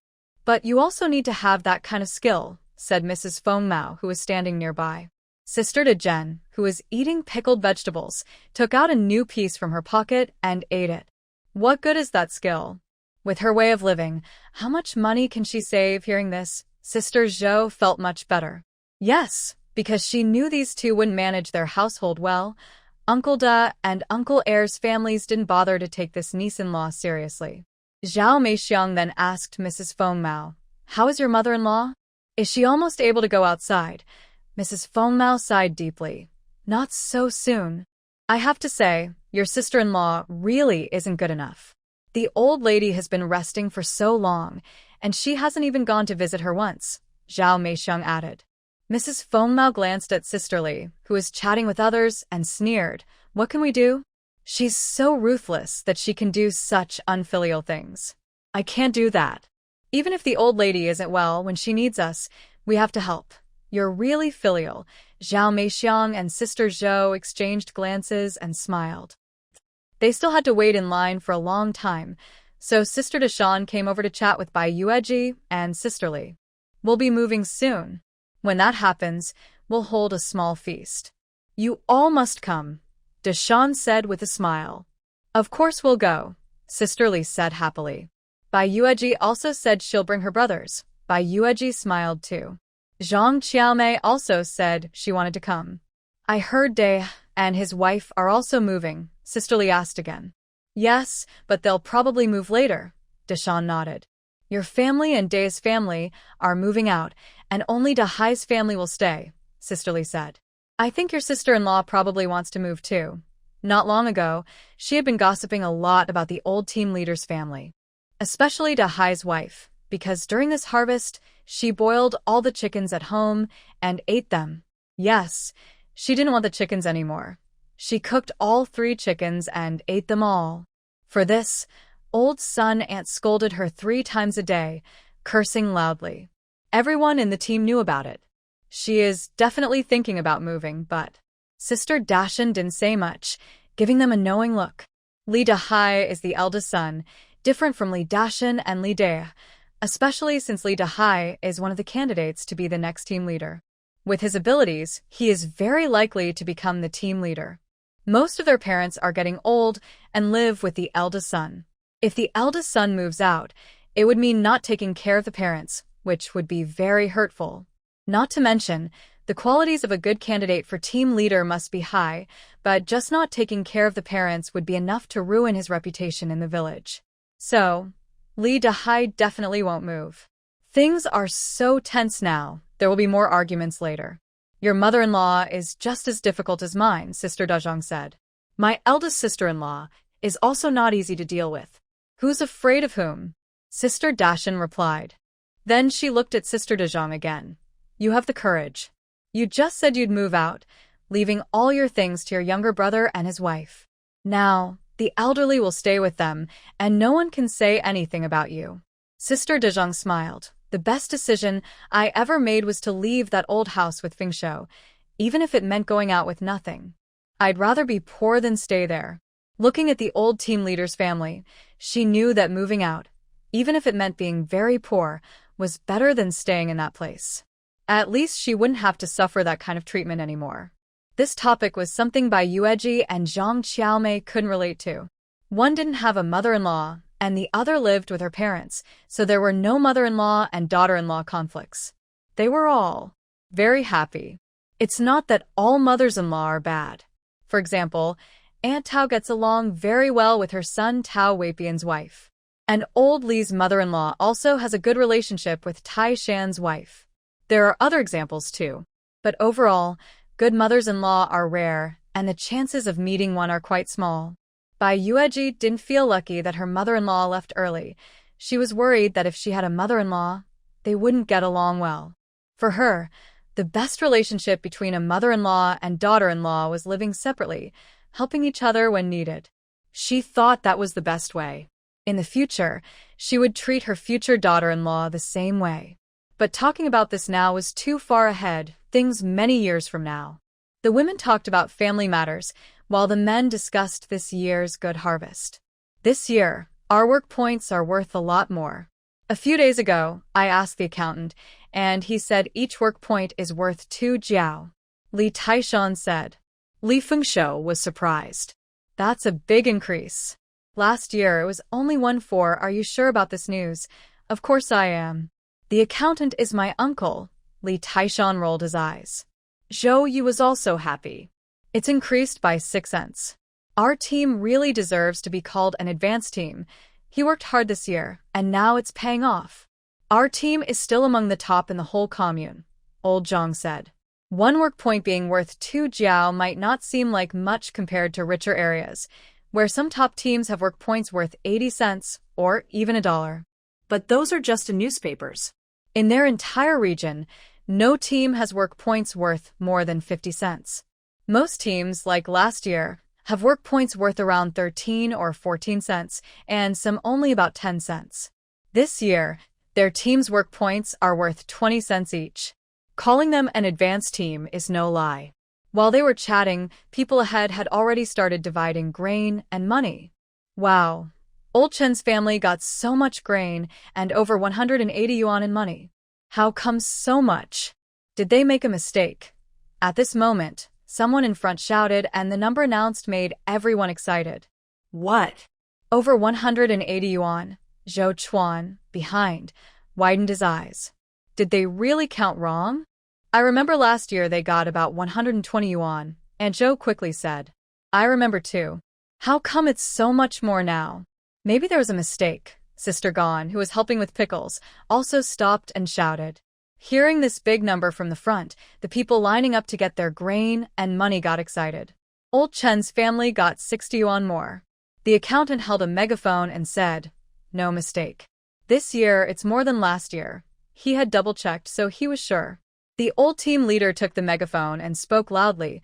But you also need to have that kind of skill," said Mrs. Feng Mao, who was standing nearby. Sister De Jen, who was eating pickled vegetables, took out a new piece from her pocket and ate it. What good is that skill? With her way of living, how much money can she save? Hearing this, Sister Zhou felt much better. Yes, because she knew these two wouldn't manage their household well. Uncle Da and Uncle Air's families didn't bother to take this niece-in-law seriously. Zhao Meixiang then asked Mrs. Feng Mao, "How is your mother-in-law? Is she almost able to go outside?" Mrs. Feng Mao sighed deeply. "Not so soon. I have to say, your sister-in-law really isn't good enough. The old lady has been resting for so long, and she hasn't even gone to visit her once," Zhao Meixiang added. Mrs. Feng Mao glanced at Sister Li, who was chatting with others, and sneered, "What can we do? She's so ruthless that she can do such unfilial things. I can't do that. Even if the old lady isn't well when she needs us, we have to help. You're really filial." Zhao Meixiang and Sister Zhou exchanged glances and smiled. They still had to wait in line for a long time, so Sister Deshan came over to chat with Bai Yueji and Sister Li. "We'll be moving soon. When that happens, we'll hold a small feast. You all must come," Deshan said with a smile. "Of course we'll go," Sister Li said happily. Bai Yueji also said she'll bring her brothers. Bai Yueji smiled too. Zhang Qiaomei also said she wanted to come. "I heard Dai and his wife are also moving," Sister Li asked again. "Yes, but they'll probably move later," Deshan nodded. "Your family and Dai's family are moving out, and only Dahai's family will stay," Sister Li said. "I think your sister-in-law probably wants to move too." Not long ago, she had been gossiping a lot about the old team leader's family, especially Dahai's wife, because during this harvest, she boiled all the chickens at home and ate them. Yes, she didn't want the chickens anymore. She cooked all 3 chickens and ate them all. For this, old son Aunt scolded her 3 times a day, cursing loudly. Everyone in the team knew about it. She is definitely thinking about moving, but Sister Dashan didn't say much, giving them a knowing look. Li Dahai is the eldest son, different from Li Dashan and Li Dai, especially since Li Dahai is one of the candidates to be the next team leader. With his abilities, he is very likely to become the team leader. Most of their parents are getting old and live with the eldest son. If the eldest son moves out, it would mean not taking care of the parents, which would be very hurtful. Not to mention, the qualities of a good candidate for team leader must be high, but just not taking care of the parents would be enough to ruin his reputation in the village. So, Li Dahai definitely won't move. Things are so tense now, there will be more arguments later. "Your mother-in-law is just as difficult as mine," Sister Dazhang said. "My eldest sister-in-law is also not easy to deal with." "Who's afraid of whom?" Sister Dashan replied. Then she looked at Sister Dazhang again. "You have the courage. You just said you'd move out, leaving all your things to your younger brother and his wife. Now, the elderly will stay with them, and no one can say anything about you." Sister Dezhang smiled. "The best decision I ever made was to leave that old house with Fingshou, even if it meant going out with nothing. I'd rather be poor than stay there." Looking at the old team leader's family, she knew that moving out, even if it meant being very poor, was better than staying in that place. At least she wouldn't have to suffer that kind of treatment anymore. This topic was something Bai Yueji and Zhang Qiaomei couldn't relate to. One didn't have a mother-in-law, and the other lived with her parents, so there were no mother-in-law and daughter-in-law conflicts. They were all very happy. It's not that all mothers-in-law are bad. For example, Aunt Tao gets along very well with her son Tao Weipian's wife. And old Li's mother-in-law also has a good relationship with Tai Shan's wife. There are other examples too. But overall, good mothers-in-law are rare, and the chances of meeting one are quite small. Bai Yueji didn't feel lucky that her mother-in-law left early. She was worried that if she had a mother-in-law, they wouldn't get along well. For her, the best relationship between a mother-in-law and daughter-in-law was living separately, helping each other when needed. She thought that was the best way. In the future, she would treat her future daughter-in-law the same way. But talking about this now was too far ahead, things many years from now. The women talked about family matters, while the men discussed this year's good harvest. This year, our work points are worth a lot more. A few days ago, I asked the accountant, and he said each work point is worth 2 jiao. Li Taishan said. Li Fengshou was surprised. That's a big increase. Last year it was only 1-4. Are you sure about this news? Of course I am. The accountant is my uncle. Li Taishan rolled his eyes. Zhou Ye was also happy. It's increased by 6 cents. Our team really deserves to be called an advanced team. He worked hard this year, and now it's paying off. Our team is still among the top in the whole commune, Old Zhang said. 1 work point being worth 2 jiao might not seem like much compared to richer areas, where some top teams have work points worth 80 cents or even $1. But those are just in newspapers. In their entire region, no team has work points worth more than 50 cents. Most teams, like last year, have work points worth around 13 or 14 cents, and some only about 10 cents. This year, their team's work points are worth 20 cents each. Calling them an advanced team is no lie. While they were chatting, people ahead had already started dividing grain and money. Wow. Old Chen's family got so much grain and over 180 yuan in money. How come so much? Did they make a mistake? At this moment, someone in front shouted and the number announced made everyone excited. What? Over 180 yuan. Zhou Chuan, behind, widened his eyes. Did they really count wrong? I remember last year they got about 120 yuan, and Zhou quickly said. I remember too. How come it's so much more now? Maybe there was a mistake. Sister Gon, who was helping with pickles, also stopped and shouted. Hearing this big number from the front, the people lining up to get their grain and money got excited. Old Chen's family got 60 yuan more. The accountant held a megaphone and said, no mistake. This year it's more than last year. He had double-checked, so he was sure. The old team leader took the megaphone and spoke loudly.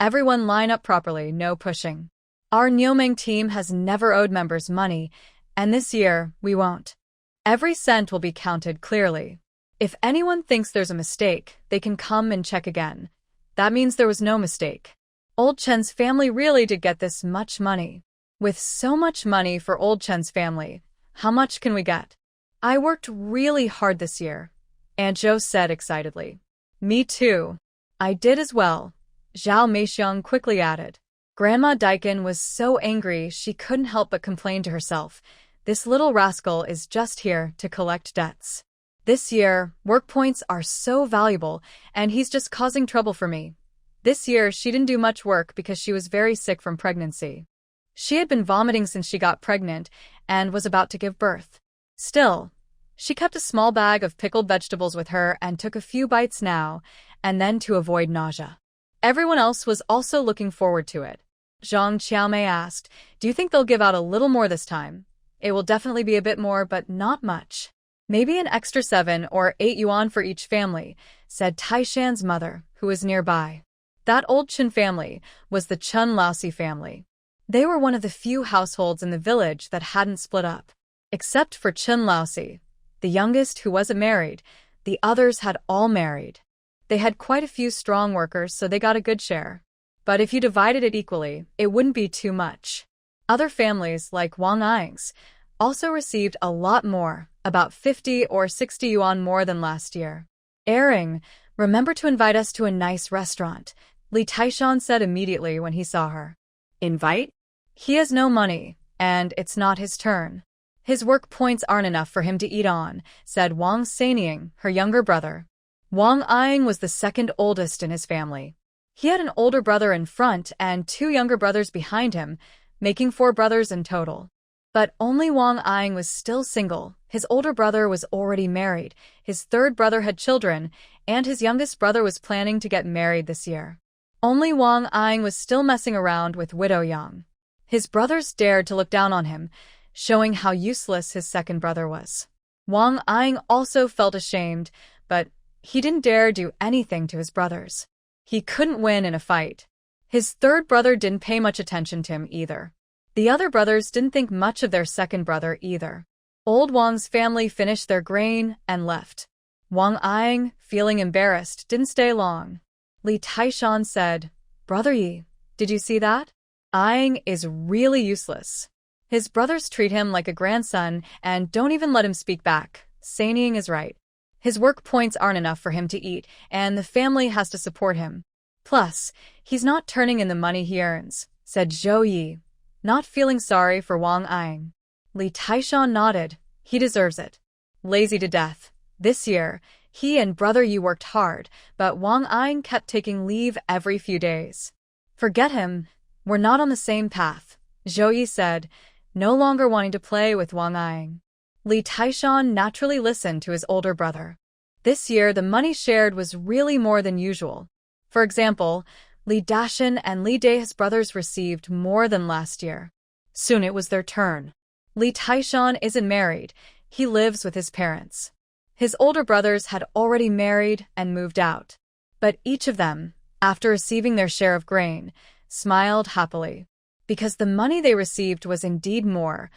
Everyone line up properly, no pushing. Our Niumeng team has never owed members money, and this year we won't. Every cent will be counted clearly. If anyone thinks there's a mistake, they can come and check again. That means there was no mistake. Old Chen's family really did get this much money. With so much money for Old Chen's family, how much can we get? I worked really hard this year, Aunt Zhou said excitedly. Me too. I did as well, Zhao Meixiang quickly added. Grandma Daikin was so angry she couldn't help but complain to herself. This little rascal is just here to collect debts. This year, work points are so valuable, and he's just causing trouble for me. This year, she didn't do much work because she was very sick from pregnancy. She had been vomiting since she got pregnant and was about to give birth. Still, she kept a small bag of pickled vegetables with her and took a few bites now and then to avoid nausea. Everyone else was also looking forward to it. Zhang Qiaomei asked, do you think they'll give out a little more this time? It will definitely be a bit more, but not much. Maybe an extra 7 or 8 yuan for each family, said Taishan's mother, who was nearby. That old Chen family was the Chen Laosi family. They were one of the few households in the village that hadn't split up. Except for Chen Laosi, the youngest who wasn't married, the others had all married. They had quite a few strong workers, so they got a good share. But if you divided it equally, it wouldn't be too much. Other families, like Wang Ying's, also received a lot more, about 50 or 60 yuan more than last year. Ering, remember to invite us to a nice restaurant, Li Taishan said immediately when he saw her. Invite? He has no money, and it's not his turn. His work points aren't enough for him to eat on, said Wang Sanying, her younger brother. Wang Ying was the second oldest in his family. He had an older brother in front and 2 younger brothers behind him, making 4 brothers in total. But only Wang Ying was still single. His older brother was already married, his third brother had children, and his youngest brother was planning to get married this year. Only Wang Ying was still messing around with widow Yang. His brothers dared to look down on him, showing how useless his second brother was. Wang Ying also felt ashamed, but he didn't dare do anything to his brothers. He couldn't win in a fight. His third brother didn't pay much attention to him either. The other brothers didn't think much of their second brother either. Old Wang's family finished their grain and left. Wang Ying, feeling embarrassed, didn't stay long. Li Taishan said, "Brother Yi, did you see that? Ying is really useless. His brothers treat him like a grandson and don't even let him speak back. Sanying is right. His work points aren't enough for him to eat, and the family has to support him. Plus, he's not turning in the money he earns," said Zhao Ye, not feeling sorry for Wang Ying. Li Taishan nodded. He deserves it. Lazy to death. This year, he and Brother Yi worked hard, but Wang Ying kept taking leave every few days. "Forget him. We're not on the same path," Zhao Yi said, no longer wanting to play with Wang Ying. Li Taishan naturally listened to his older brother. This year, the money shared was really more than usual. For example, Li Dashan and Li Dai, his brothers, received more than last year. Soon it was their turn. Li Taishan isn't married. He lives with his parents. His older brothers had already married and moved out. But each of them, after receiving their share of grain, smiled happily. Because the money they received was indeed more,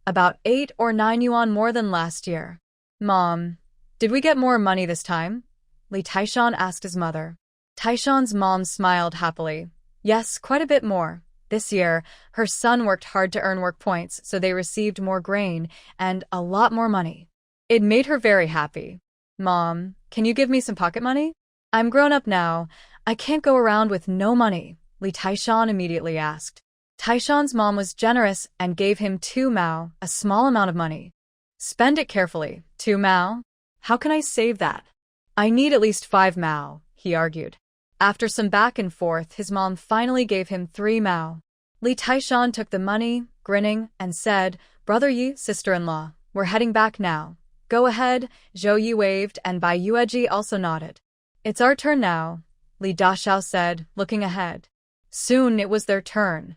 about 8 or 9 yuan more than last year. "Mom, did we get more money this time?" Li Taishan asked his mother. Taishan's mom smiled happily. "Yes, quite a bit more. This year, her son worked hard to earn work points, so they received more grain and a lot more money. It made her very happy." "Mom, can you give me some pocket money? I'm grown up now. I can't go around with no money," Li Taishan immediately asked. Taishan's mom was generous and gave him 2 mao, a small amount of money. "Spend it carefully. 2 mao? How can I save that? I need at least 5 mao, he argued. After some back and forth, his mom finally gave him 3 mao. Li Taishan took the money, grinning, and said, "Brother Yi, sister-in-law, we're heading back now." "Go ahead," Zhou Yi waved, and Bai Yueji also nodded. "It's our turn now," Li Dashao said, looking ahead. Soon it was their turn.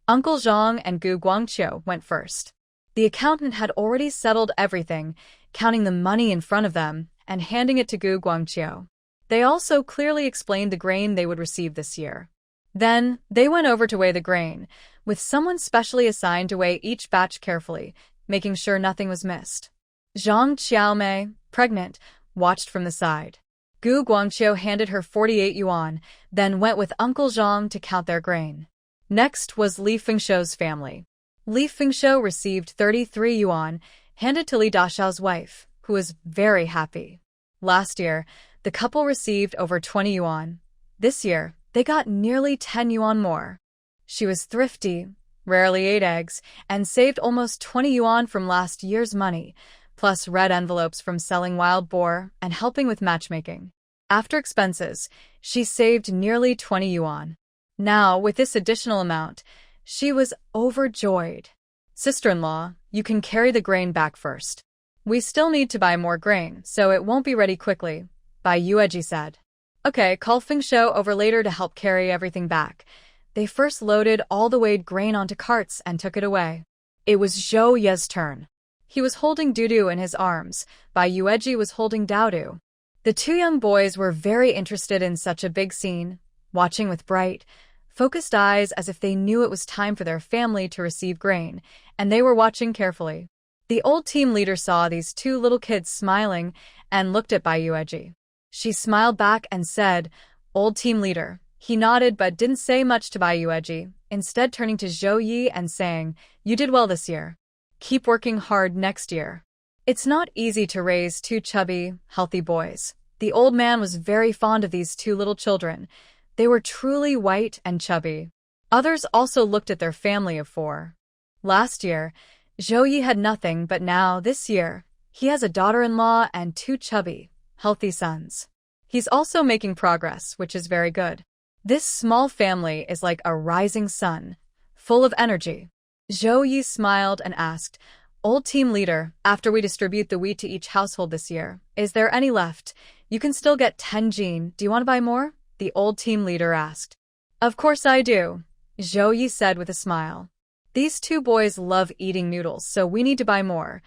Uncle Zhang and Gu Guangqiu went first. The accountant had already settled everything, counting the money in front of them and handing it to Gu Guangqiu. They also clearly explained the grain they would receive this year. Then, they went over to weigh the grain, with someone specially assigned to weigh each batch carefully, making sure nothing was missed. Zhang Xiaomei, pregnant, watched from the side. Gu Guangqiu handed her 48 yuan, then went with Uncle Zhang to count their grain. Next was Li Fengshuo's family. Li Fengshuo received 33 yuan, handed to Li Dashao's wife, who was very happy. Last year, the couple received over 20 yuan. This year, they got nearly 10 yuan more. She was thrifty, rarely ate eggs, and saved almost 20 yuan from last year's money, plus red envelopes from selling wild boar and helping with matchmaking. After expenses, she saved nearly 20 yuan. Now, with this additional amount, she was overjoyed. "Sister-in-law, you can carry the grain back first. We still need to buy more grain, so it won't be ready quickly," Bai Yueji said. "Okay, call Fengshuo over later to help carry everything back." They first loaded all the weighed grain onto carts and took it away. It was Zhou Ye's turn. He was holding Dudu in his arms. Bai Yueji was holding Daodu. The 2 young boys were very interested in such a big scene, watching with bright, focused eyes as if they knew it was time for their family to receive grain, and they were watching carefully. The old team leader saw these 2 little kids smiling and looked at Bai Yueji. She smiled back and said, "Old team leader." He nodded but didn't say much to Bai Yueji, instead turning to Zhou Yi and saying, "You did well this year. Keep working hard next year." It's not easy to raise 2 chubby, healthy boys. The old man was very fond of these 2 little children. They were truly white and chubby. Others also looked at their family of 4. Last year, Zhou Yi had nothing, but now, this year, he has a daughter-in-law and 2 chubby, healthy sons. He's also making progress, which is very good. This small family is like a rising sun, full of energy. Zhao Ye smiled and asked, "Old team leader, after we distribute the wheat to each household this year, is there any left? You can still get 10 jin. Do you want to buy more?" The old team leader asked. "Of course I do," Zhao Ye said with a smile. "These two boys love eating noodles, so we need to buy more."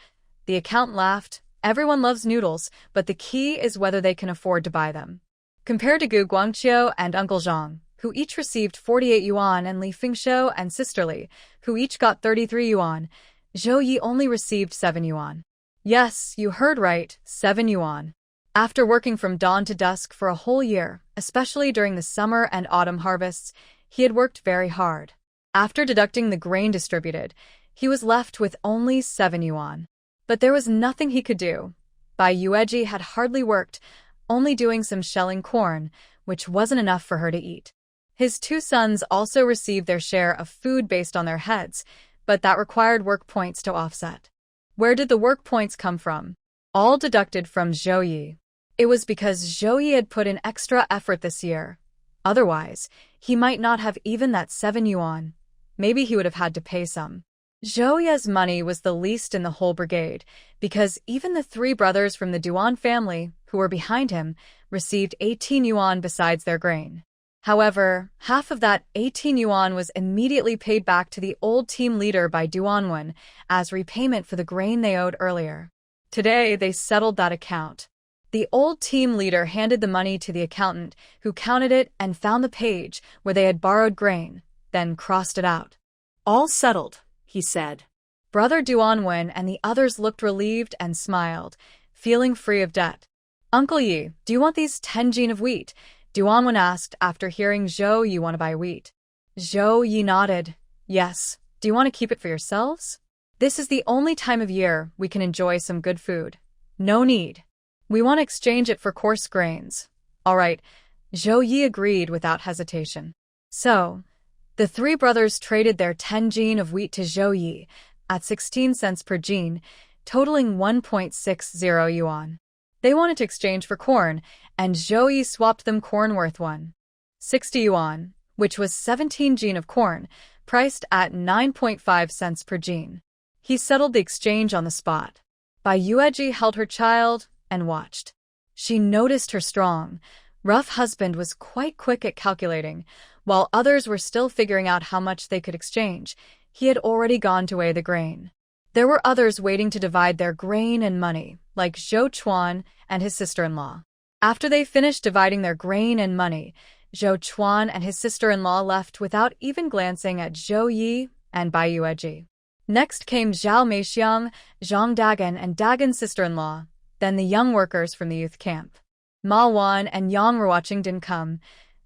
The accountant laughed. Everyone loves noodles, but the key is whether they can afford to buy them. Compared to Gu Guangqiu and Uncle Zhang, who each received 48 yuan, and Li Fingshou and Sister Li, who each got 33 yuan, Zhao Ye only received 7 yuan. Yes, you heard right, 7 yuan. After working from dawn to dusk for a whole year, especially during the summer and autumn harvests, he had worked very hard. After deducting the grain distributed, he was left with only 7 yuan. But there was nothing he could do. Bai Yueji had hardly worked, only doing some shelling corn, which wasn't enough for her to eat. His two sons also received their share of food based on their heads, but that required work points to offset. Where did the work points come from? All deducted from Zhao Ye. It was because Zhao Ye had put in extra effort this year. Otherwise, he might not have even that 7 yuan. Maybe he would have had to pay some. Zhao Ye's money was the least in the whole brigade, because even the 3 brothers from the Duan family, who were behind him, received 18 yuan besides their grain. However, half of that 18 yuan was immediately paid back to the old team leader by Duanwen as repayment for the grain they owed earlier. Today, they settled that account. The old team leader handed the money to the accountant, who counted it and found the page where they had borrowed grain, then crossed it out. "All settled," he said. Brother Duanwen and the others looked relieved and smiled, feeling free of debt. "Uncle Yi, do you want these 10 jin of wheat?" Duanwen asked after hearing Zhao Ye want to buy wheat. Zhao Ye nodded. "Yes. Do you want to keep it for yourselves? This is the only time of year we can enjoy some good food. No need. We want to exchange it for coarse grains." "All right." Zhao Ye agreed without hesitation. So, the 3 brothers traded their 10 jin of wheat to Zhao Ye at 16 cents per jin, totaling 1.60 yuan. They wanted to exchange for corn, and Zhao Ye swapped them corn worth 1.60 yuan, which was 17 jin of corn, priced at 9.5 cents per jin. He settled the exchange on the spot. Bai Yueji held her child and watched. She noticed her strong, rough husband was quite quick at calculating. While others were still figuring out how much they could exchange, he had already gone to weigh the grain. There were others waiting to divide their grain and money, like Zhou Chuan and his sister-in-law. After they finished dividing their grain and money, Zhou Chuan and his sister-in-law left without even glancing at Zhao Ye and Bai Yueji. Next came Zhao Meixiang, Zhang Dagan, and Dagan's sister-in-law, then the young workers from the youth camp. Ma Wan and Yang Ruoqing didn't come.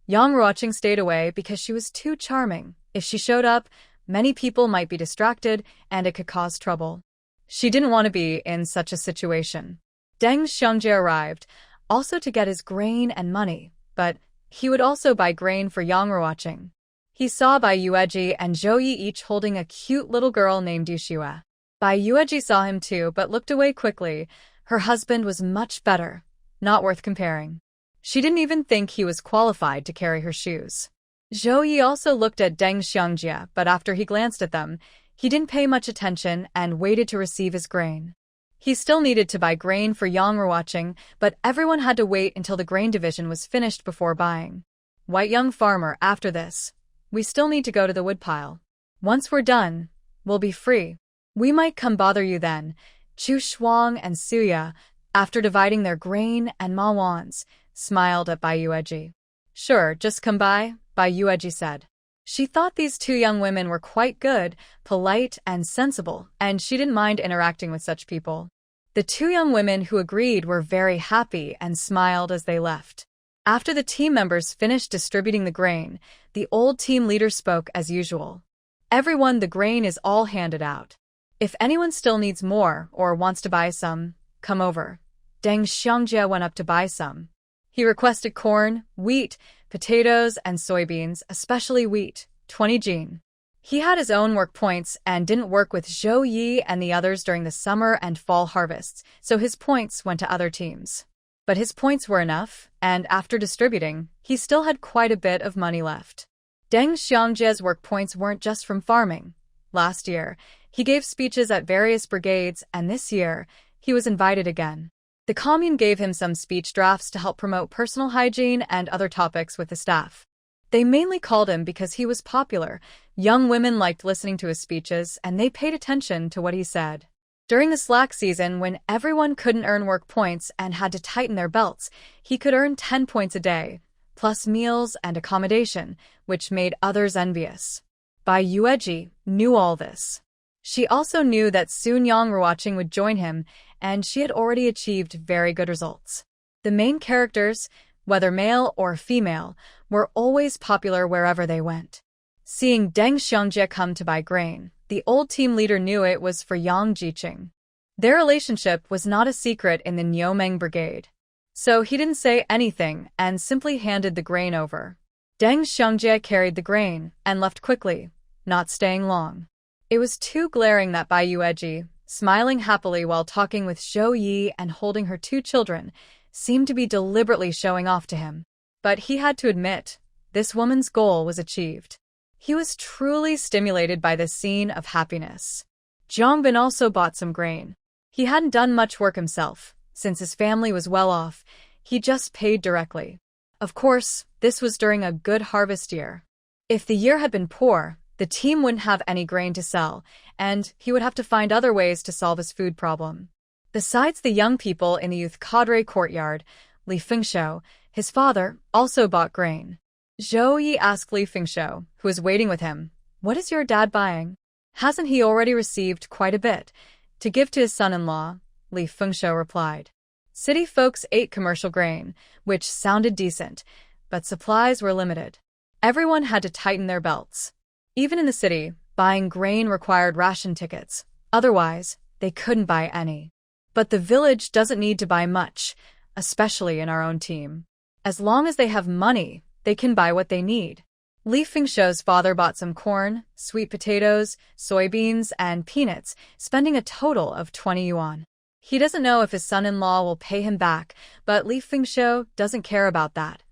Yang Ruoqing stayed away because she was too charming. If she showed up, many people might be distracted, and it could cause trouble. She didn't want to be in such a situation. Deng Xiangjie arrived, also to get his grain and money, but he would also buy grain for Yang Ruoqing. He saw Bai Yueji and Zhou Ye each holding a cute little girl named Yuxue. Bai Yueji saw him too, but looked away quickly. Her husband was much better, not worth comparing. She didn't even think he was qualified to carry her shoes. Zhou Ye also looked at Deng Xiangjie, but after he glanced at them, he didn't pay much attention and waited to receive his grain. He still needed to buy grain for Yang Ruoqing, but everyone had to wait until the grain division was finished before buying. "White young farmer, after this, we still need to go to the woodpile. Once we're done, we'll be free. We might come bother you then." Chu Shuang and Suya, after dividing their grain and Ma Wan's, smiled at Bai Yueji. "Sure, just come by," Bai Yueji said. She thought these 2 young women were quite good, polite, and sensible, and she didn't mind interacting with such people. The 2 young women who agreed were very happy and smiled as they left. After the team members finished distributing the grain, the old team leader spoke as usual. "Everyone, the grain is all handed out. If anyone still needs more or wants to buy some, come over." Deng Xiangjie went up to buy some. He requested corn, wheat, potatoes, and soybeans, especially wheat, 20 jin. He had his own work points and didn't work with Zhou Ye and the others during the summer and fall harvests, so his points went to other teams. But his points were enough, and after distributing, he still had quite a bit of money left. Deng Xiangjie's work points weren't just from farming. Last year, he gave speeches at various brigades, and this year, he was invited again. The commune gave him some speech drafts to help promote personal hygiene and other topics with the staff. They mainly called him because he was popular. Young women liked listening to his speeches, and they paid attention to what he said. During the slack season, when everyone couldn't earn work points and had to tighten their belts, he could earn 10 points a day, plus meals and accommodation, which made others envious. Bai Yueji knew all this. She also knew that soon Yang Ruoqing would join him, and she had already achieved very good results. The main characters, whether male or female, were always popular wherever they went. Seeing Deng Xiangjie come to buy grain, the old team leader knew it was for Yang Jiqing. Their relationship was not a secret in the Niumeng brigade. So he didn't say anything and simply handed the grain over. Deng Xiangjie carried the grain and left quickly, not staying long. It was too glaring that Bai Yueji, smiling happily while talking with Zhao Ye and holding her 2 children, seemed to be deliberately showing off to him. But he had to admit, this woman's goal was achieved. He was truly stimulated by this scene of happiness. Zhang Bin also bought some grain. He hadn't done much work himself, since his family was well off. He just paid directly. Of course, this was during a good harvest year. If the year had been poor, the team wouldn't have any grain to sell, and he would have to find other ways to solve his food problem. Besides the young people in the youth cadre courtyard, Li Fengshou, his father, also bought grain. Zhou Yi asked Li Fengshou, who was waiting with him, "What is your dad buying? Hasn't he already received quite a bit to give to his son-in-law?" Li Fengshou replied. City folks ate commercial grain, which sounded decent, but supplies were limited. Everyone had to tighten their belts. Even in the city, buying grain required ration tickets. Otherwise, they couldn't buy any. But the village doesn't need to buy much, especially in our own team. As long as they have money, they can buy what they need. Li Fengshou's father bought some corn, sweet potatoes, soybeans, and peanuts, spending a total of 20 yuan. He doesn't know if his son-in-law will pay him back, but Li Fengshou doesn't care about that.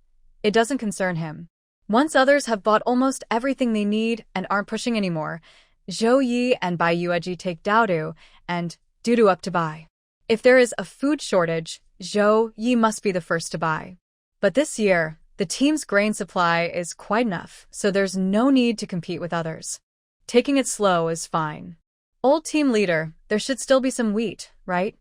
It doesn't concern him. Once others have bought almost everything they need and aren't pushing anymore, Zhou Yi and Bai Yueji take Daodu and Dudu up to buy. If there is a food shortage, Zhou Yi must be the first to buy. But this year, the team's grain supply is quite enough, so there's no need to compete with others. Taking it slow is fine. Old team leader, there should still be some wheat, right?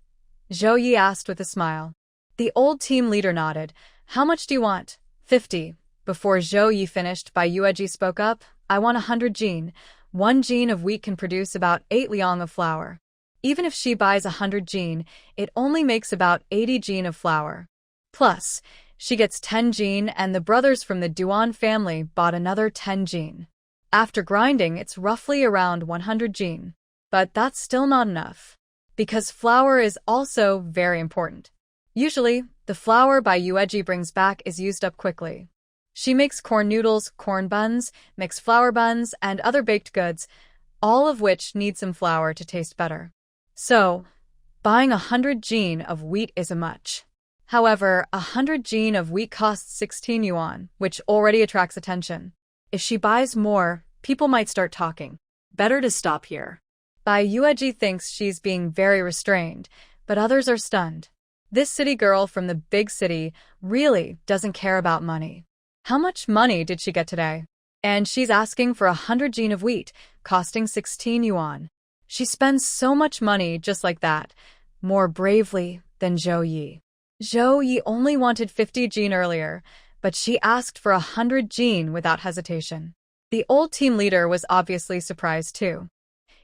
Zhou Yi asked with a smile. The old team leader nodded. How much do you want? 50. Before Zhou Yi finished, Bai Yueji spoke up. I want 100 jin. 1 jin of wheat can produce about 8 liang of flour. Even if she buys 100 jin, it only makes about 80 jin of flour. Plus, she gets 10 jin, and the brothers from the Duan family bought another 10 jin. After grinding, it's roughly around 100 jin. But that's still not enough. Because flour is also very important. Usually, the flour Bai Yueji brings back is used up quickly. She makes corn noodles, corn buns, mixed flour buns, and other baked goods, all of which need some flour to taste better. So, buying 100 jin of wheat isn't much. However, 100 jin of wheat costs 16 yuan, which already attracts attention. If she buys more, people might start talking. Better to stop here. Bai Yueji thinks she's being very restrained, but others are stunned. This city girl from the big city really doesn't care about money. How much money did she get today? And she's asking for 100 jin of wheat, costing 16 yuan. She spends so much money just like that, more bravely than Zhou Yi. Zhou Yi only wanted 50 jin earlier, but she asked for 100 jin without hesitation. The old team leader was obviously surprised too.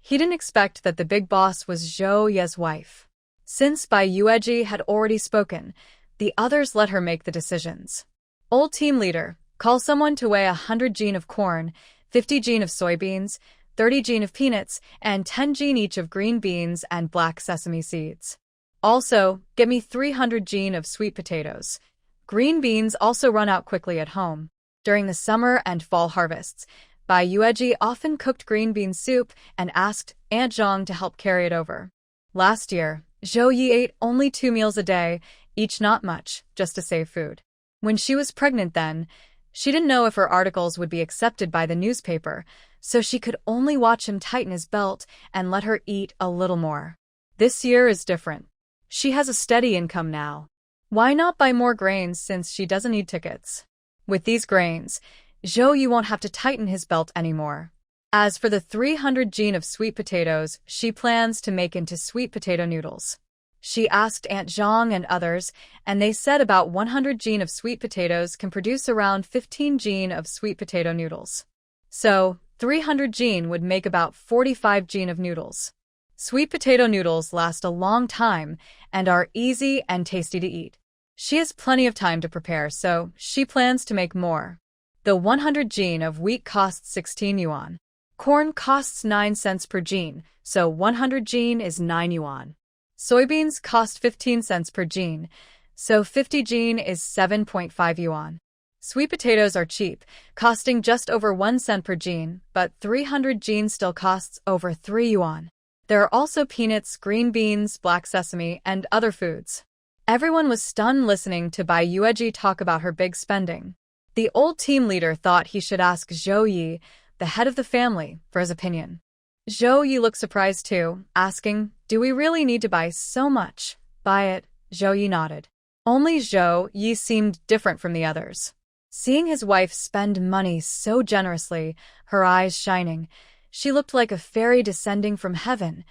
He didn't expect that the big boss was Zhou Ye's wife. Since Bai Yueji had already spoken, the others let her make the decisions. Old team leader, call someone to weigh 100 jin of corn, 50 jin of soybeans, 30 jin of peanuts, and 10 jin each of green beans and black sesame seeds. Also, get me 300 jin of sweet potatoes. Green beans also run out quickly at home. During the summer and fall harvests, Bai Yueji often cooked green bean soup and asked Aunt Zhang to help carry it over. Last year, Zhou Yi ate only 2 meals a day, each not much, just to save food. When she was pregnant then, she didn't know if her articles would be accepted by the newspaper, so she could only watch him tighten his belt and let her eat a little more. This year is different. She has a steady income now. Why not buy more grains since she doesn't need tickets? With these grains, Zhao Ye won't have to tighten his belt anymore. As for the 300 jin of sweet potatoes, she plans to make into sweet potato noodles. She asked Aunt Zhang and others, and they said about 100 jin of sweet potatoes can produce around 15 jin of sweet potato noodles. So, 300 jin would make about 45 jin of noodles. Sweet potato noodles last a long time and are easy and tasty to eat. She has plenty of time to prepare, so she plans to make more. The 100 jin of wheat costs 16 yuan. Corn costs 9 cents per jin, so 100 jin is 9 yuan. Soybeans cost 15 cents per jin, so 50 jin is 7.5 yuan. Sweet potatoes are cheap, costing just over 1 cent per jin, but 300 jin still costs over 3 yuan. There are also peanuts, green beans, black sesame, and other foods. Everyone was stunned listening to Bai Yueji talk about her big spending. The old team leader thought he should ask Zhao Ye, the head of the family, for his opinion. Zhao Ye looked surprised too, asking, "Do we really need to buy so much?" "Buy it," Zhao Ye nodded. Only Zhao Ye seemed different from the others. Seeing his wife spend money so generously, her eyes shining, she looked like a fairy descending from heaven,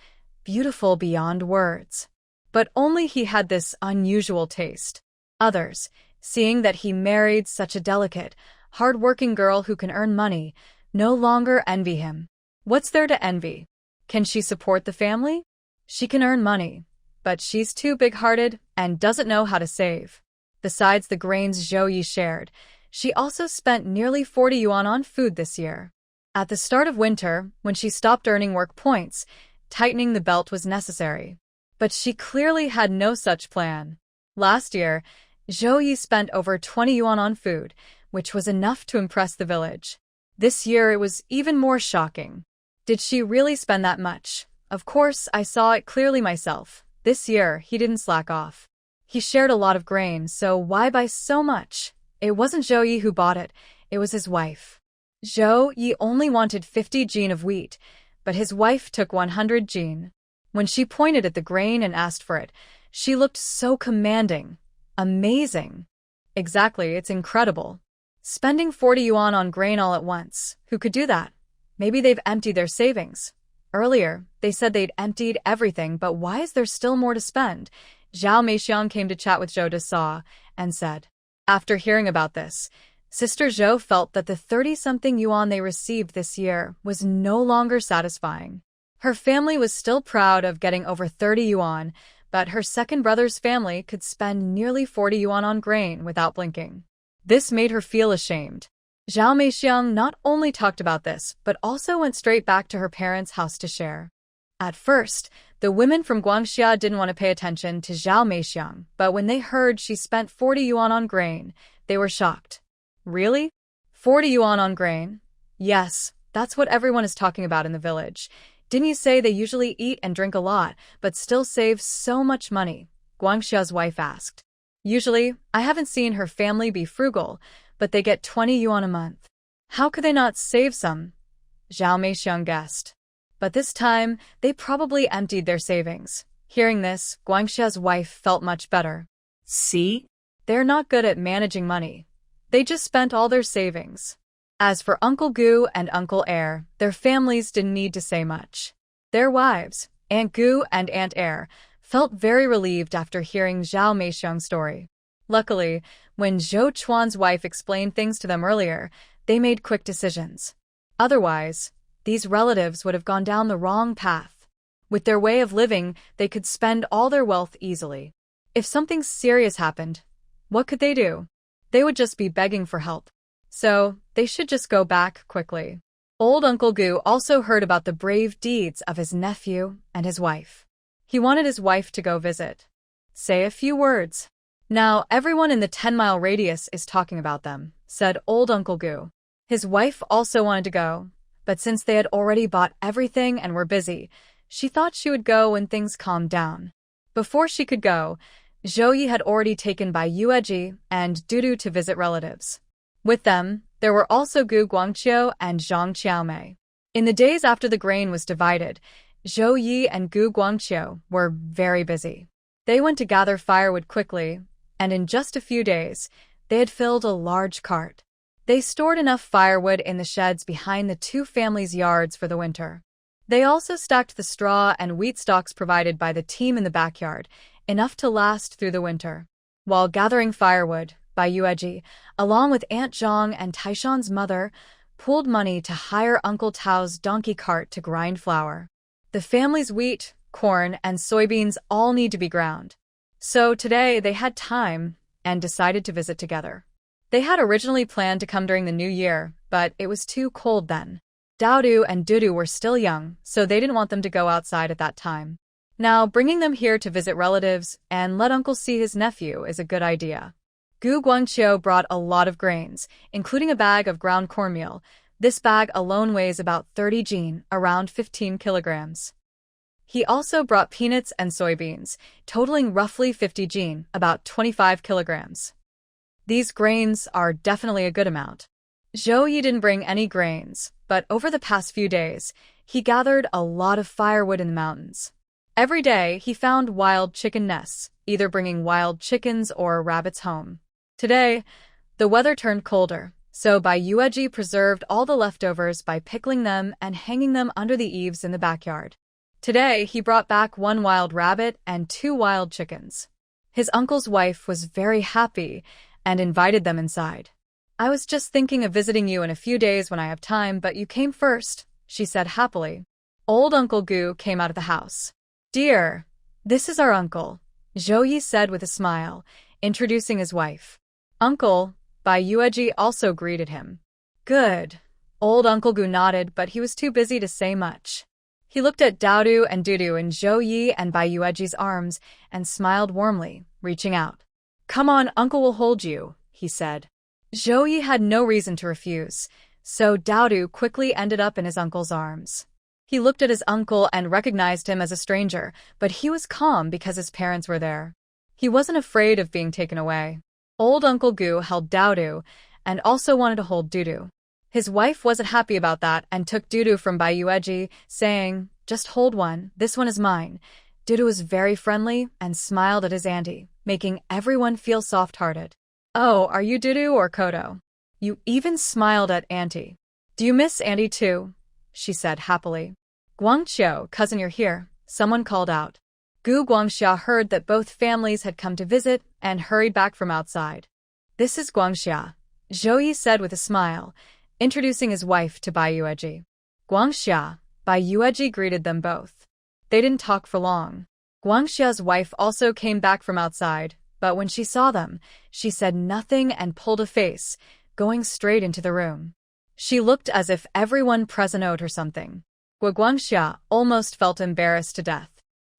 beautiful beyond words. But only he had this unusual taste. Others, seeing that he married such a delicate, hard-working girl who can earn money, no longer envy him. What's there to envy? Can she support the family? She can earn money, but she's too big-hearted and doesn't know how to save. Besides the grains Zhao Ye shared, she also spent nearly 40 yuan on food this year. At the start of winter, when she stopped earning work points, tightening the belt was necessary. But she clearly had no such plan. Last year, Zhao Ye spent over 20 yuan on food, which was enough to impress the village. This year it was even more shocking. Did she really spend that much? Of course, I saw it clearly myself. This year, he didn't slack off. He shared a lot of grain, so why buy so much? It wasn't Zhao Ye who bought it, it was his wife. Zhao Ye only wanted 50 jin of wheat, but his wife took 100 jin. When she pointed at the grain and asked for it, she looked so commanding. Amazing. Exactly, it's incredible. Spending 40 yuan on grain all at once. Who could do that? Maybe they've emptied their savings. Earlier, they said they'd emptied everything, but why is there still more to spend? Zhao Meixiang came to chat with Zhou Desa and said. After hearing about this, Sister Zhou felt that the 30-something yuan they received this year was no longer satisfying. Her family was still proud of getting over 30 yuan, but her second brother's family could spend nearly 40 yuan on grain without blinking. This made her feel ashamed. Zhao Meixiang not only talked about this, but also went straight back to her parents' house to share. At first, the women from Guangxia didn't want to pay attention to Zhao Meixiang, but when they heard she spent 40 yuan on grain, they were shocked. Really? 40 yuan on grain? Yes, that's what everyone is talking about in the village. Didn't you say they usually eat and drink a lot, but still save so much money? Guangxia's wife asked. Usually, I haven't seen her family be frugal, but they get 20 yuan a month. How could they not save some? Zhao Meixiang guessed. But this time, they probably emptied their savings. Hearing this, Guangxia's wife felt much better. See? They're not good at managing money. They just spent all their savings. As for Uncle Gu and Uncle Air, their families didn't need to say much. Their wives, Aunt Gu and Aunt Air, felt very relieved after hearing Zhao Meixiang's story. Luckily, when Zhou Chuan's wife explained things to them earlier, they made quick decisions. Otherwise, these relatives would have gone down the wrong path. With their way of living, they could spend all their wealth easily. If something serious happened, what could they do? They would just be begging for help. So, they should just go back quickly. Old Uncle Gu also heard about the brave deeds of his nephew and his wife. He wanted his wife to go visit. Say a few words. Now, everyone in the 10-mile radius is talking about them, said old Uncle Gu. His wife also wanted to go, but since they had already bought everything and were busy, she thought she would go when things calmed down. Before she could go, Zhou Ye had already taken Bai Yueji and Dudu to visit relatives. With them, there were also Gu Guangqiu and Zhang Qiaomei. In the days after the grain was divided, Zhou Ye and Gu Guangqiu were very busy. They went to gather firewood quickly, and in just a few days, they had filled a large cart. They stored enough firewood in the sheds behind the two families' yards for the winter. They also stacked the straw and wheat stalks provided by the team in the backyard, enough to last through the winter. While gathering firewood, Bai Yueji, along with Aunt Zhang and Taishan's mother, pooled money to hire Uncle Tao's donkey cart to grind flour. The family's wheat, corn, and soybeans all need to be ground. So today they had time and decided to visit together. They had originally planned to come during the new year, but it was too cold then. Daodu and Dudu were still young, so they didn't want them to go outside at that time. Now, bringing them here to visit relatives and let Uncle see his nephew is a good idea. Gu Guangqiu brought a lot of grains, including a bag of ground cornmeal. This bag alone weighs about 30 jin, around 15 kilograms. He also brought peanuts and soybeans, totaling roughly 50 jin, about 25 kilograms. These grains are definitely a good amount. Zhou Ye didn't bring any grains, but over the past few days, he gathered a lot of firewood in the mountains. Every day, he found wild chicken nests, either bringing wild chickens or rabbits home. Today, the weather turned colder, so Bai Yueji preserved all the leftovers by pickling them and hanging them under the eaves in the backyard. Today, he brought back 1 wild rabbit and 2 wild chickens. His uncle's wife was very happy and invited them inside. "I was just thinking of visiting you in a few days when I have time, but you came first," she said happily. Old Uncle Gu came out of the house. "Dear, this is our uncle," Zhou Ye said with a smile, introducing his wife. "Uncle," Bai Yueji also greeted him. "Good." Old Uncle Gu nodded, but he was too busy to say much. He looked at Daodu and Dudu in Zhou Ye and Bai Yueji's arms and smiled warmly, reaching out. "Come on, Uncle will hold you," he said. Zhou Ye had no reason to refuse, so Daodu quickly ended up in his uncle's arms. He looked at his uncle and recognized him as a stranger, but he was calm because his parents were there. He wasn't afraid of being taken away. Old Uncle Gu held Daodu and also wanted to hold Dudu. His wife wasn't happy about that and took Dudu from Bai Yueji, saying, "Just hold one, this one is mine." Dudu was very friendly and smiled at his auntie, making everyone feel soft-hearted. "Oh, are you Dudu or Kodo? You even smiled at auntie. Do you miss auntie too?" she said happily. "Guangqiu, cousin, you're here," someone called out. Gu Guangxia heard that both families had come to visit and hurried back from outside. "This is Guangxia," Zhou Ye said with a smile, introducing his wife to Bai Yueji. "Guangxia," Bai Yueji greeted them both. They didn't talk for long. Guangxia's wife also came back from outside, but when she saw them, she said nothing and pulled a face, going straight into the room. She looked as if everyone present owed her something. Guangxia almost felt embarrassed to death.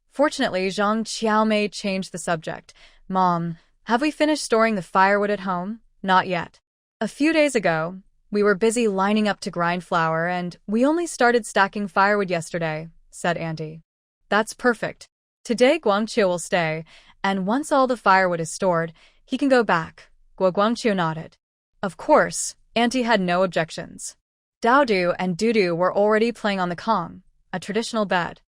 Fortunately, Zhang Qiaomei changed the subject. "Mom, have we finished storing the firewood at home?" "Not yet. A few days ago, we were busy lining up to grind flour and we only started stacking firewood yesterday," said Auntie. "That's perfect. Today Guangqiu will stay, and once all the firewood is stored, he can go back." Guangqiu nodded. Of course, Auntie had no objections. Daodu and Dudu were already playing on the kong, a traditional bed.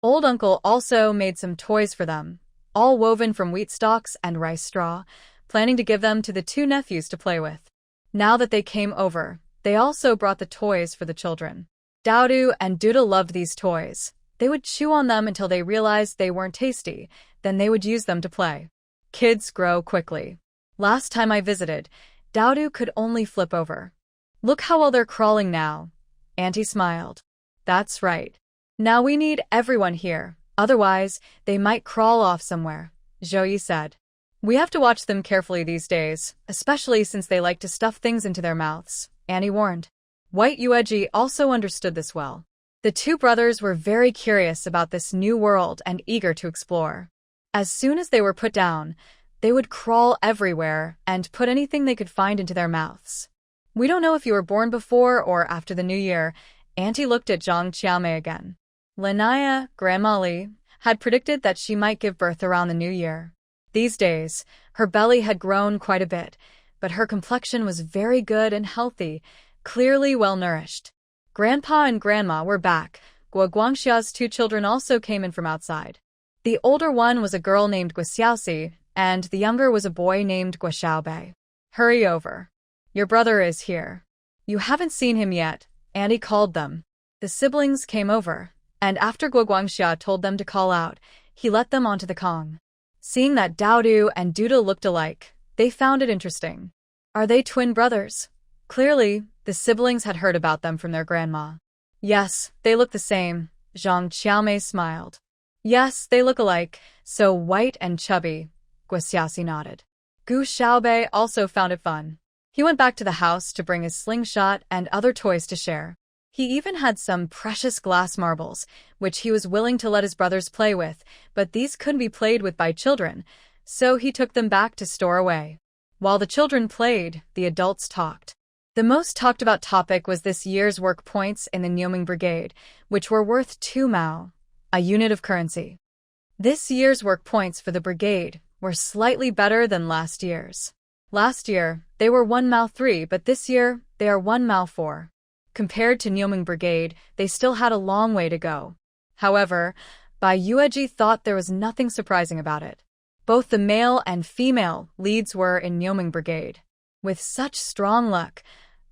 Old Uncle also made some toys for them, all woven from wheat stalks and rice straw, planning to give them to the 2 nephews to play with. Now that they came over, they also brought the toys for the children. Daodu and Dudu loved these toys. They would chew on them until they realized they weren't tasty, then they would use them to play. Kids grow quickly. Last time I visited, Daodu could only flip over. "Look how well they're crawling now." Auntie smiled. "That's right. Now we need everyone here, otherwise they might crawl off somewhere," Zhou Ye said. "We have to watch them carefully these days, especially since they like to stuff things into their mouths," Annie warned. White Yueji also understood this well. The 2 brothers were very curious about this new world and eager to explore. As soon as they were put down, they would crawl everywhere and put anything they could find into their mouths. "We don't know if you were born before or after the new year," Auntie looked at Zhang Qiaomei again. Lanaya, Grandma Li, had predicted that she might give birth around the new year. These days, her belly had grown quite a bit, but her complexion was very good and healthy, clearly well-nourished. Grandpa and Grandma were back. Guangxia's two children also came in from outside. The older one was a girl named Guxiaoxi, and the younger was a boy named Guxiaobei. Hurry over. Your brother is here. You haven't seen him yet, Auntie called them. The siblings came over, and after Guangxia told them to call out, he let them onto the Kong. Seeing that Daodu and Duda looked alike, they found it interesting. Are they twin brothers? Clearly, the siblings had heard about them from their grandma. Yes, they look the same, Zhang Qiaomei smiled. Yes, they look alike, so white and chubby, Guxiaoxi nodded. Gu Xiaobei also found it fun. He went back to the house to bring his slingshot and other toys to share. He even had some precious glass marbles, which he was willing to let his brothers play with, but these couldn't be played with by children, so he took them back to store away. While the children played, the adults talked. The most talked about topic was this year's work points in the Nyoming Brigade, which were worth 2 mao, a unit of currency. This year's work points for the brigade were slightly better than last year's. Last year, they were 1 mao 3, but this year, they are 1 mao 4. Compared to Nyoming Brigade, they still had a long way to go. However, Bai Yueji thought there was nothing surprising about it. Both the male and female leads were in Nyoming Brigade. With such strong luck,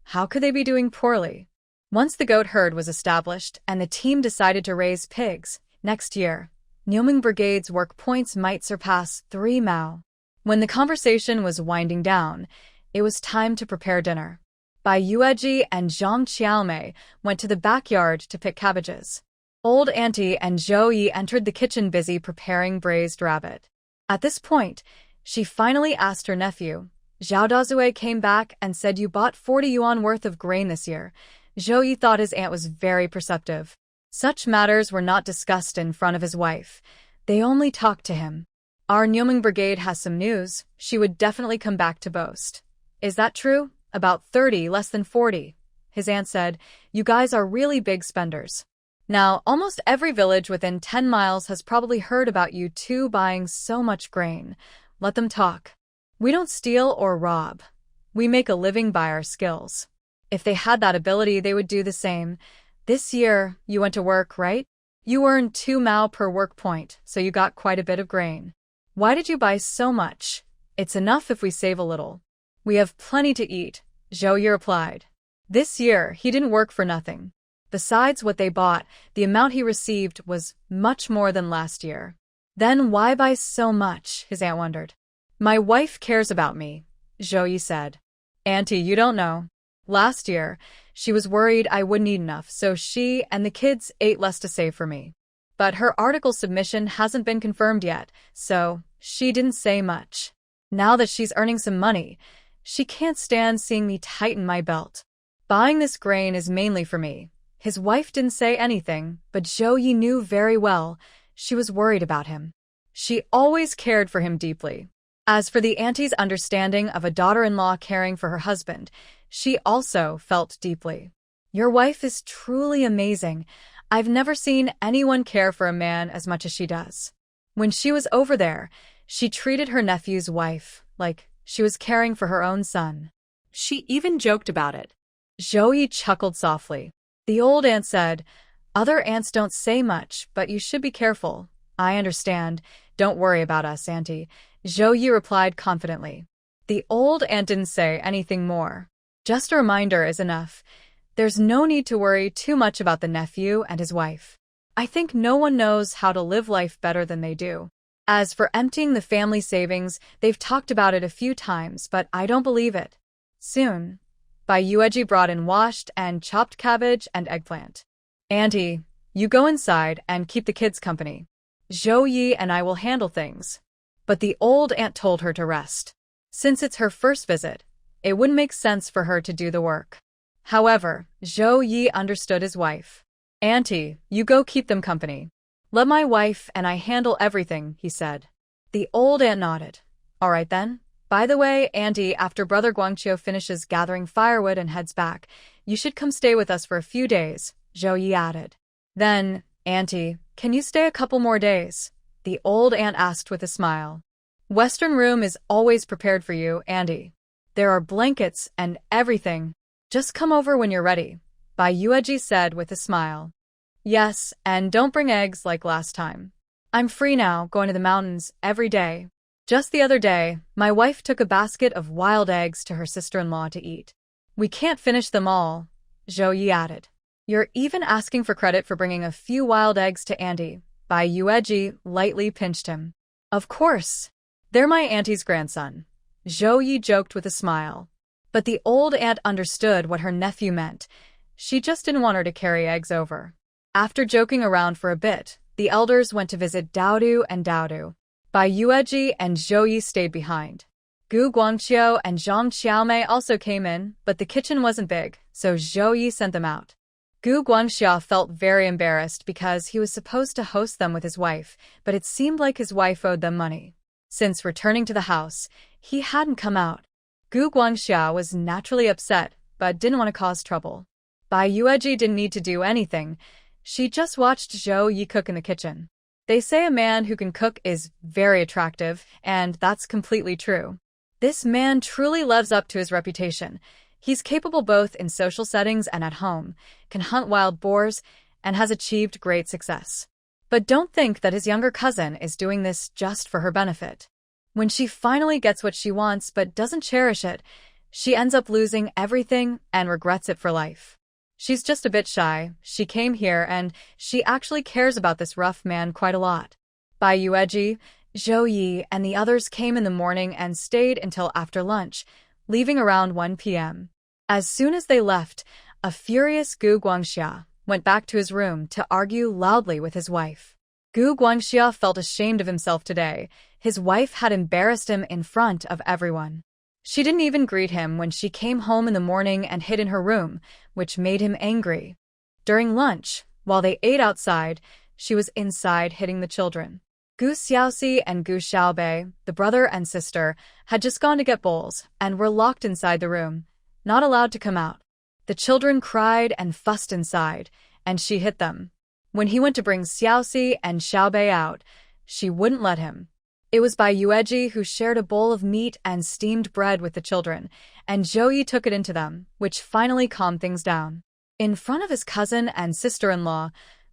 how could they be doing poorly? Once the goat herd was established and the team decided to raise pigs, next year, Nyoming Brigade's work points might surpass 3 mao. When the conversation was winding down, it was time to prepare dinner. Bai Yueji and Zhang Qiaomei went to the backyard to pick cabbages. Old Auntie and Zhao Ye entered the kitchen busy preparing braised rabbit. At this point, she finally asked her nephew. Zhao Dazue came back and said you bought 40 yuan worth of grain this year. Zhou Yi thought his aunt was very perceptive. Such matters were not discussed in front of his wife. They only talked to him. Our Nyoming Brigade has some news. She would definitely come back to boast. Is that true? About 30, less than 40. His aunt said, you guys are really big spenders. Now, almost every village within 10 miles has probably heard about you two buying so much grain. Let them talk. We don't steal or rob. We make a living by our skills. If they had that ability, they would do the same. This year, you went to work, right? You earned 2 mao per work point, so you got quite a bit of grain. Why did you buy so much? It's enough if we save a little. We have plenty to eat, Zhou Yi replied. This year, he didn't work for nothing. Besides what they bought, the amount he received was much more than last year. Then why buy so much? His aunt wondered. My wife cares about me, Zhou Yi said. Auntie, you don't know. Last year, she was worried I wouldn't eat enough, so she and the kids ate less to save for me. But her article submission hasn't been confirmed yet, so she didn't say much. Now that she's earning some money, she can't stand seeing me tighten my belt. Buying this grain is mainly for me. His wife didn't say anything, but Zhou Yi knew very well she was worried about him. She always cared for him deeply. As for the auntie's understanding of a daughter-in-law caring for her husband, she also felt deeply. Your wife is truly amazing. I've never seen anyone care for a man as much as she does. When she was over there, she treated her nephew's wife like she was caring for her own son. She even joked about it. Zhou Yi chuckled softly. The old aunt said, other aunts don't say much, but you should be careful. I understand. Don't worry about us, Auntie. Zhou Yi replied confidently. The old aunt didn't say anything more. Just a reminder is enough. There's no need to worry too much about the nephew and his wife. I think no one knows how to live life better than they do. As for emptying the family savings, they've talked about it a few times, but I don't believe it. Soon, Bai Yueji brought in washed and chopped cabbage and eggplant. Auntie, you go inside and keep the kids company. Zhou Yi and I will handle things. But the old aunt told her to rest. Since it's her first visit, it wouldn't make sense for her to do the work. However, Zhou Yi understood his wife. Auntie, you go keep them company. Let my wife and I handle everything, he said. The old aunt nodded. All right then. By the way, Auntie, after Brother Guangqiu finishes gathering firewood and heads back, you should come stay with us for a few days, Zhou Yi added. Then, Auntie, can you stay a couple more days? The old aunt asked with a smile. Western room is always prepared for you, Auntie. There are blankets and everything. Just come over when you're ready. Bai Yueji said with a smile. Yes, and don't bring eggs like last time. I'm free now, going to the mountains every day. Just the other day, my wife took a basket of wild eggs to her sister-in-law to eat. We can't finish them all, Zhao Ye added. You're even asking for credit for bringing a few wild eggs to Auntie. Bai Yueji lightly pinched him. Of course. They're my auntie's grandson. Zhao Ye joked with a smile. But the old aunt understood what her nephew meant. She just didn't want her to carry eggs over. After joking around for a bit, the elders went to visit Daodu and Daodu. Bai Yueji and Zhao Ye stayed behind. Gu Guangqiu and Zhang Xiaomei also came in, but the kitchen wasn't big, so Zhao Ye sent them out. Gu Guangqiu felt very embarrassed because he was supposed to host them with his wife, but it seemed like his wife owed them money. Since returning to the house, he hadn't come out. Gu Guangqiu was naturally upset, but didn't want to cause trouble. Bai Yueji didn't need to do anything. She just watched Zhao Ye cook in the kitchen. They say a man who can cook is very attractive, and that's completely true. This man truly lives up to his reputation. He's capable both in social settings and at home, can hunt wild boars, and has achieved great success. But don't think that his younger cousin is doing this just for her benefit. When she finally gets what she wants but doesn't cherish it, she ends up losing everything and regrets it for life. She's just a bit shy. She came here and she actually cares about this rough man quite a lot. Bai Yueji, Zhao Ye, and the others came in the morning and stayed until after lunch, leaving around 1 p.m. As soon as they left, a furious Gu Guangxiu went back to his room to argue loudly with his wife. Gu Guangxiu felt ashamed of himself today. His wife had embarrassed him in front of everyone. She didn't even greet him when she came home in the morning and hid in her room, which made him angry. During lunch, while they ate outside, she was inside hitting the children. Gu Xiaoxi and Gu Xiaobei, the brother and sister, had just gone to get bowls and were locked inside the room, not allowed to come out. The children cried and fussed inside, and she hit them. When he went to bring Xiaoxi and Xiaobei out, she wouldn't let him. It was Bai Yueji who shared a bowl of meat and steamed bread with the children, and Zhao Ye took it into them, which finally calmed things down. In front of his cousin and sister-in-law,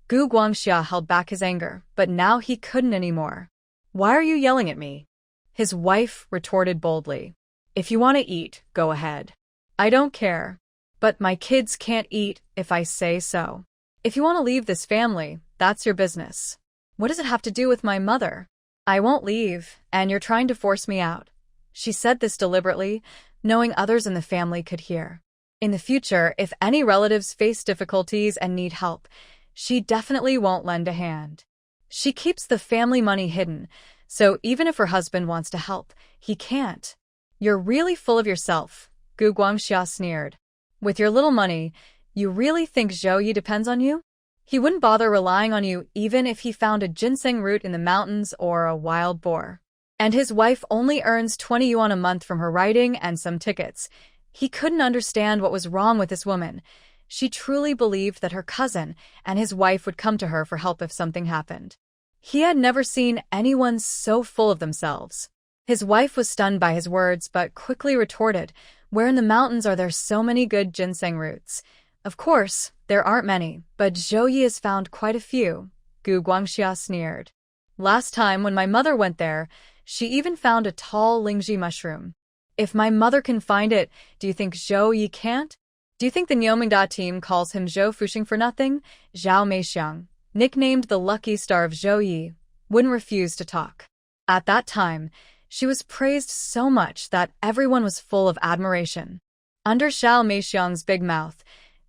Gu Guangxiu held back his anger, but now he couldn't anymore. Why are you yelling at me? His wife retorted boldly. If you want to eat, go ahead. I don't care. But my kids can't eat if I say so. If you want to leave this family, that's your business. What does it have to do with my mother? I won't leave, and you're trying to force me out. She said this deliberately, knowing others in the family could hear. In the future, if any relatives face difficulties and need help, she definitely won't lend a hand. She keeps the family money hidden, so even if her husband wants to help, he can't. You're really full of yourself, Gu Guangxiu sneered. With your little money, you really think Zhao Ye depends on you? He wouldn't bother relying on you even if he found a ginseng root in the mountains or a wild boar. And his wife only earns 20 yuan a month from her writing and some tickets. He couldn't understand what was wrong with this woman. She truly believed that her cousin and his wife would come to her for help if something happened. He had never seen anyone so full of themselves. His wife was stunned by his words but quickly retorted, "Where in the mountains are there so many good ginseng roots?" Of course, there aren't many, but Zhao Ye has found quite a few, Gu Guangxiu sneered. Last time when my mother went there, she even found a tall lingji mushroom. If my mother can find it, do you think Zhao Ye can't? Do you think the Niomingda team calls him Zhou Fuxing for nothing? Zhao Meixiang, nicknamed the lucky star of Zhou Ye, wouldn't refuse to talk. At that time, she was praised so much that everyone was full of admiration. Under Zhao Meixiang's big mouth,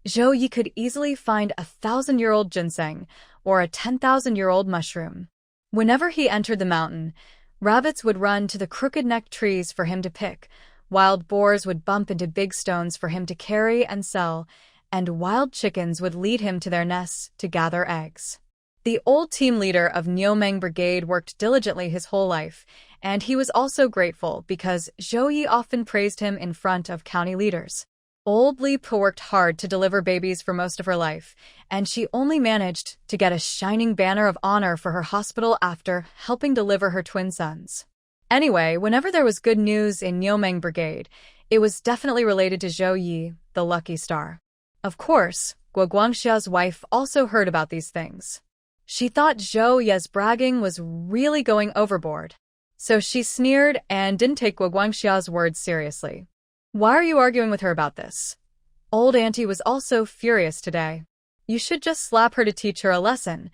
Zhao Ye could easily find a 1,000-year-old ginseng or a 10,000-year-old mushroom. Whenever he entered the mountain, rabbits would run to the crooked-necked trees for him to pick, wild boars would bump into big stones for him to carry and sell, and wild chickens would lead him to their nests to gather eggs. The old team leader of Niomeng Brigade worked diligently his whole life, and he was also grateful because Zhao Ye often praised him in front of county leaders. Old Li Po worked hard to deliver babies for most of her life, and she only managed to get a shining banner of honor for her hospital after helping deliver her twin sons. Anyway, whenever there was good news in Niomeng Brigade, it was definitely related to Zhao Ye, the lucky star. Of course, Guo Guangxia's wife also heard about these things. She thought Zhao Ye's bragging was really going overboard. So she sneered and didn't take Guo Guangxia's words seriously. Why are you arguing with her about this? Old auntie was also furious today. You should just slap her to teach her a lesson.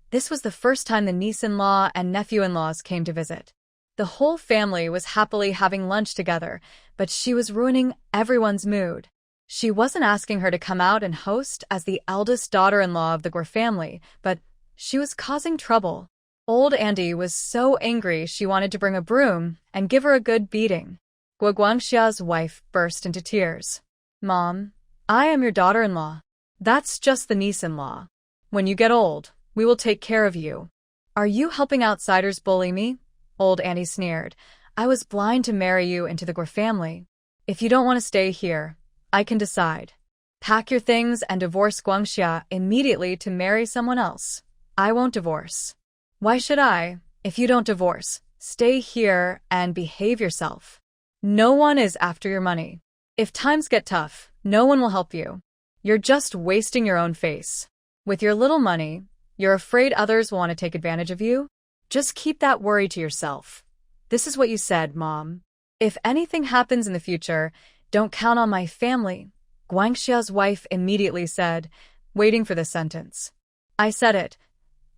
This was the first time the niece-in-law and nephew-in-laws came to visit. The whole family was happily having lunch together, but she was ruining everyone's mood. She wasn't asking her to come out and host as the eldest daughter-in-law of the Guo family, but she was causing trouble. Old Andy was so angry she wanted to bring a broom and give her a good beating. Guo Guangxia's wife burst into tears. Mom, I am your daughter-in-law. That's just the niece-in-law. When you get old, we will take care of you. Are you helping outsiders bully me? Old Andy sneered. I was blind to marry you into the Guo family. If you don't want to stay here, I can decide. Pack your things and divorce Guangxia immediately to marry someone else. I won't divorce. Why should I? If you don't divorce, stay here and behave yourself. No one is after your money. If times get tough, no one will help you. You're just wasting your own face. With your little money, you're afraid others will want to take advantage of you? Just keep that worry to yourself. This is what you said, Mom. If anything happens in the future, don't count on my family, Guangxia's wife immediately said, waiting for the sentence. I said it.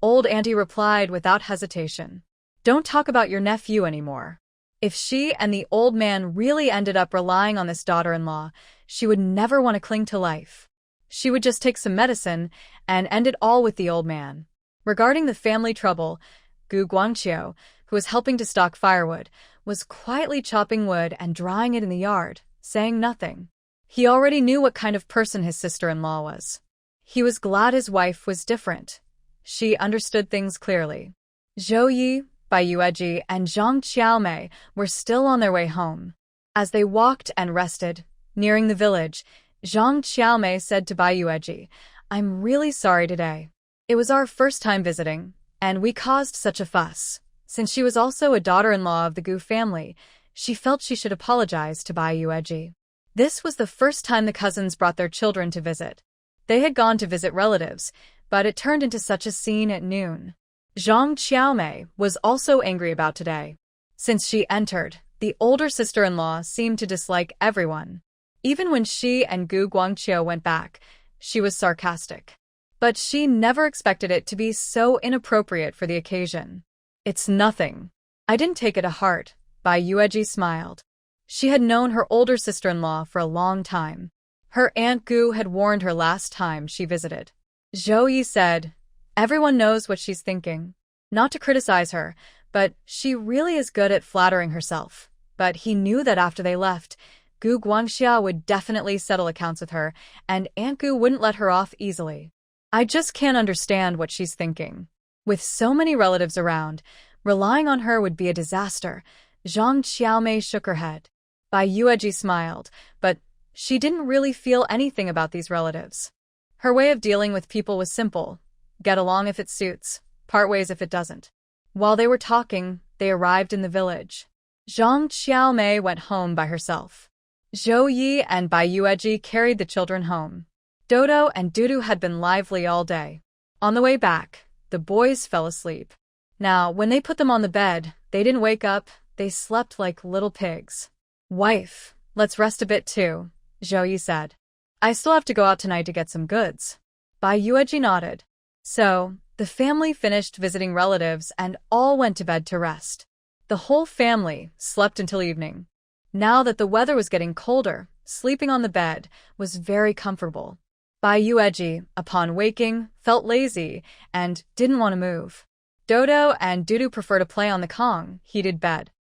Old Auntie replied without hesitation. Don't talk about your nephew anymore. If she and the old man really ended up relying on this daughter-in-law, she would never want to cling to life. She would just take some medicine and end it all with the old man. Regarding the family trouble, Gu Guangqiu, who was helping to stock firewood, was quietly chopping wood and drying it in the yard, saying nothing. He already knew what kind of person his sister-in-law was. He was glad his wife was different. She understood things clearly. Zhao Ye, Bai Yueji, and Zhang Qiaomei were still on their way home. As they walked and rested, nearing the village, Zhang Qiaomei said to Bai Yueji, I'm really sorry today. It was our first time visiting, and we caused such a fuss. Since she was also a daughter-in-law of the Gu family, she felt she should apologize to Bai Yueji. This was the first time the cousins brought their children to visit. They had gone to visit relatives, but it turned into such a scene at noon. Zhang Qiaomei was also angry about today. Since she entered, the older sister-in-law seemed to dislike everyone. Even when she and Gu Guangqiu went back, she was sarcastic. But she never expected it to be so inappropriate for the occasion. It's nothing. I didn't take it to heart, Bai Yueji smiled. She had known her older sister-in-law for a long time. Her Aunt Gu had warned her last time she visited. Zhou Yi said, everyone knows what she's thinking. Not to criticize her, but she really is good at flattering herself. But he knew that after they left, Gu Guangxia would definitely settle accounts with her, and Aunt Gu wouldn't let her off easily. I just can't understand what she's thinking. With so many relatives around, relying on her would be a disaster. Zhang Qiaomei shook her head. Bai Yueji smiled, but she didn't really feel anything about these relatives. Her way of dealing with people was simple. Get along if it suits, part ways if it doesn't. While they were talking, they arrived in the village. Zhang Qiaomei went home by herself. Zhou Yi and Bai Yueji carried the children home. Dodo and Dudu had been lively all day. On the way back, the boys fell asleep. Now, when they put them on the bed, they didn't wake up, they slept like little pigs. Wife, let's rest a bit too, Zhou Yi said. I still have to go out tonight to get some goods. Bai Yueji nodded. So, the family finished visiting relatives and all went to bed to rest. The whole family slept until evening. Now that the weather was getting colder, sleeping on the bed was very comfortable. Bai Yueji, upon waking, felt lazy and didn't want to move. Dodo and Dudu prefer to play on the Kong, heated bed.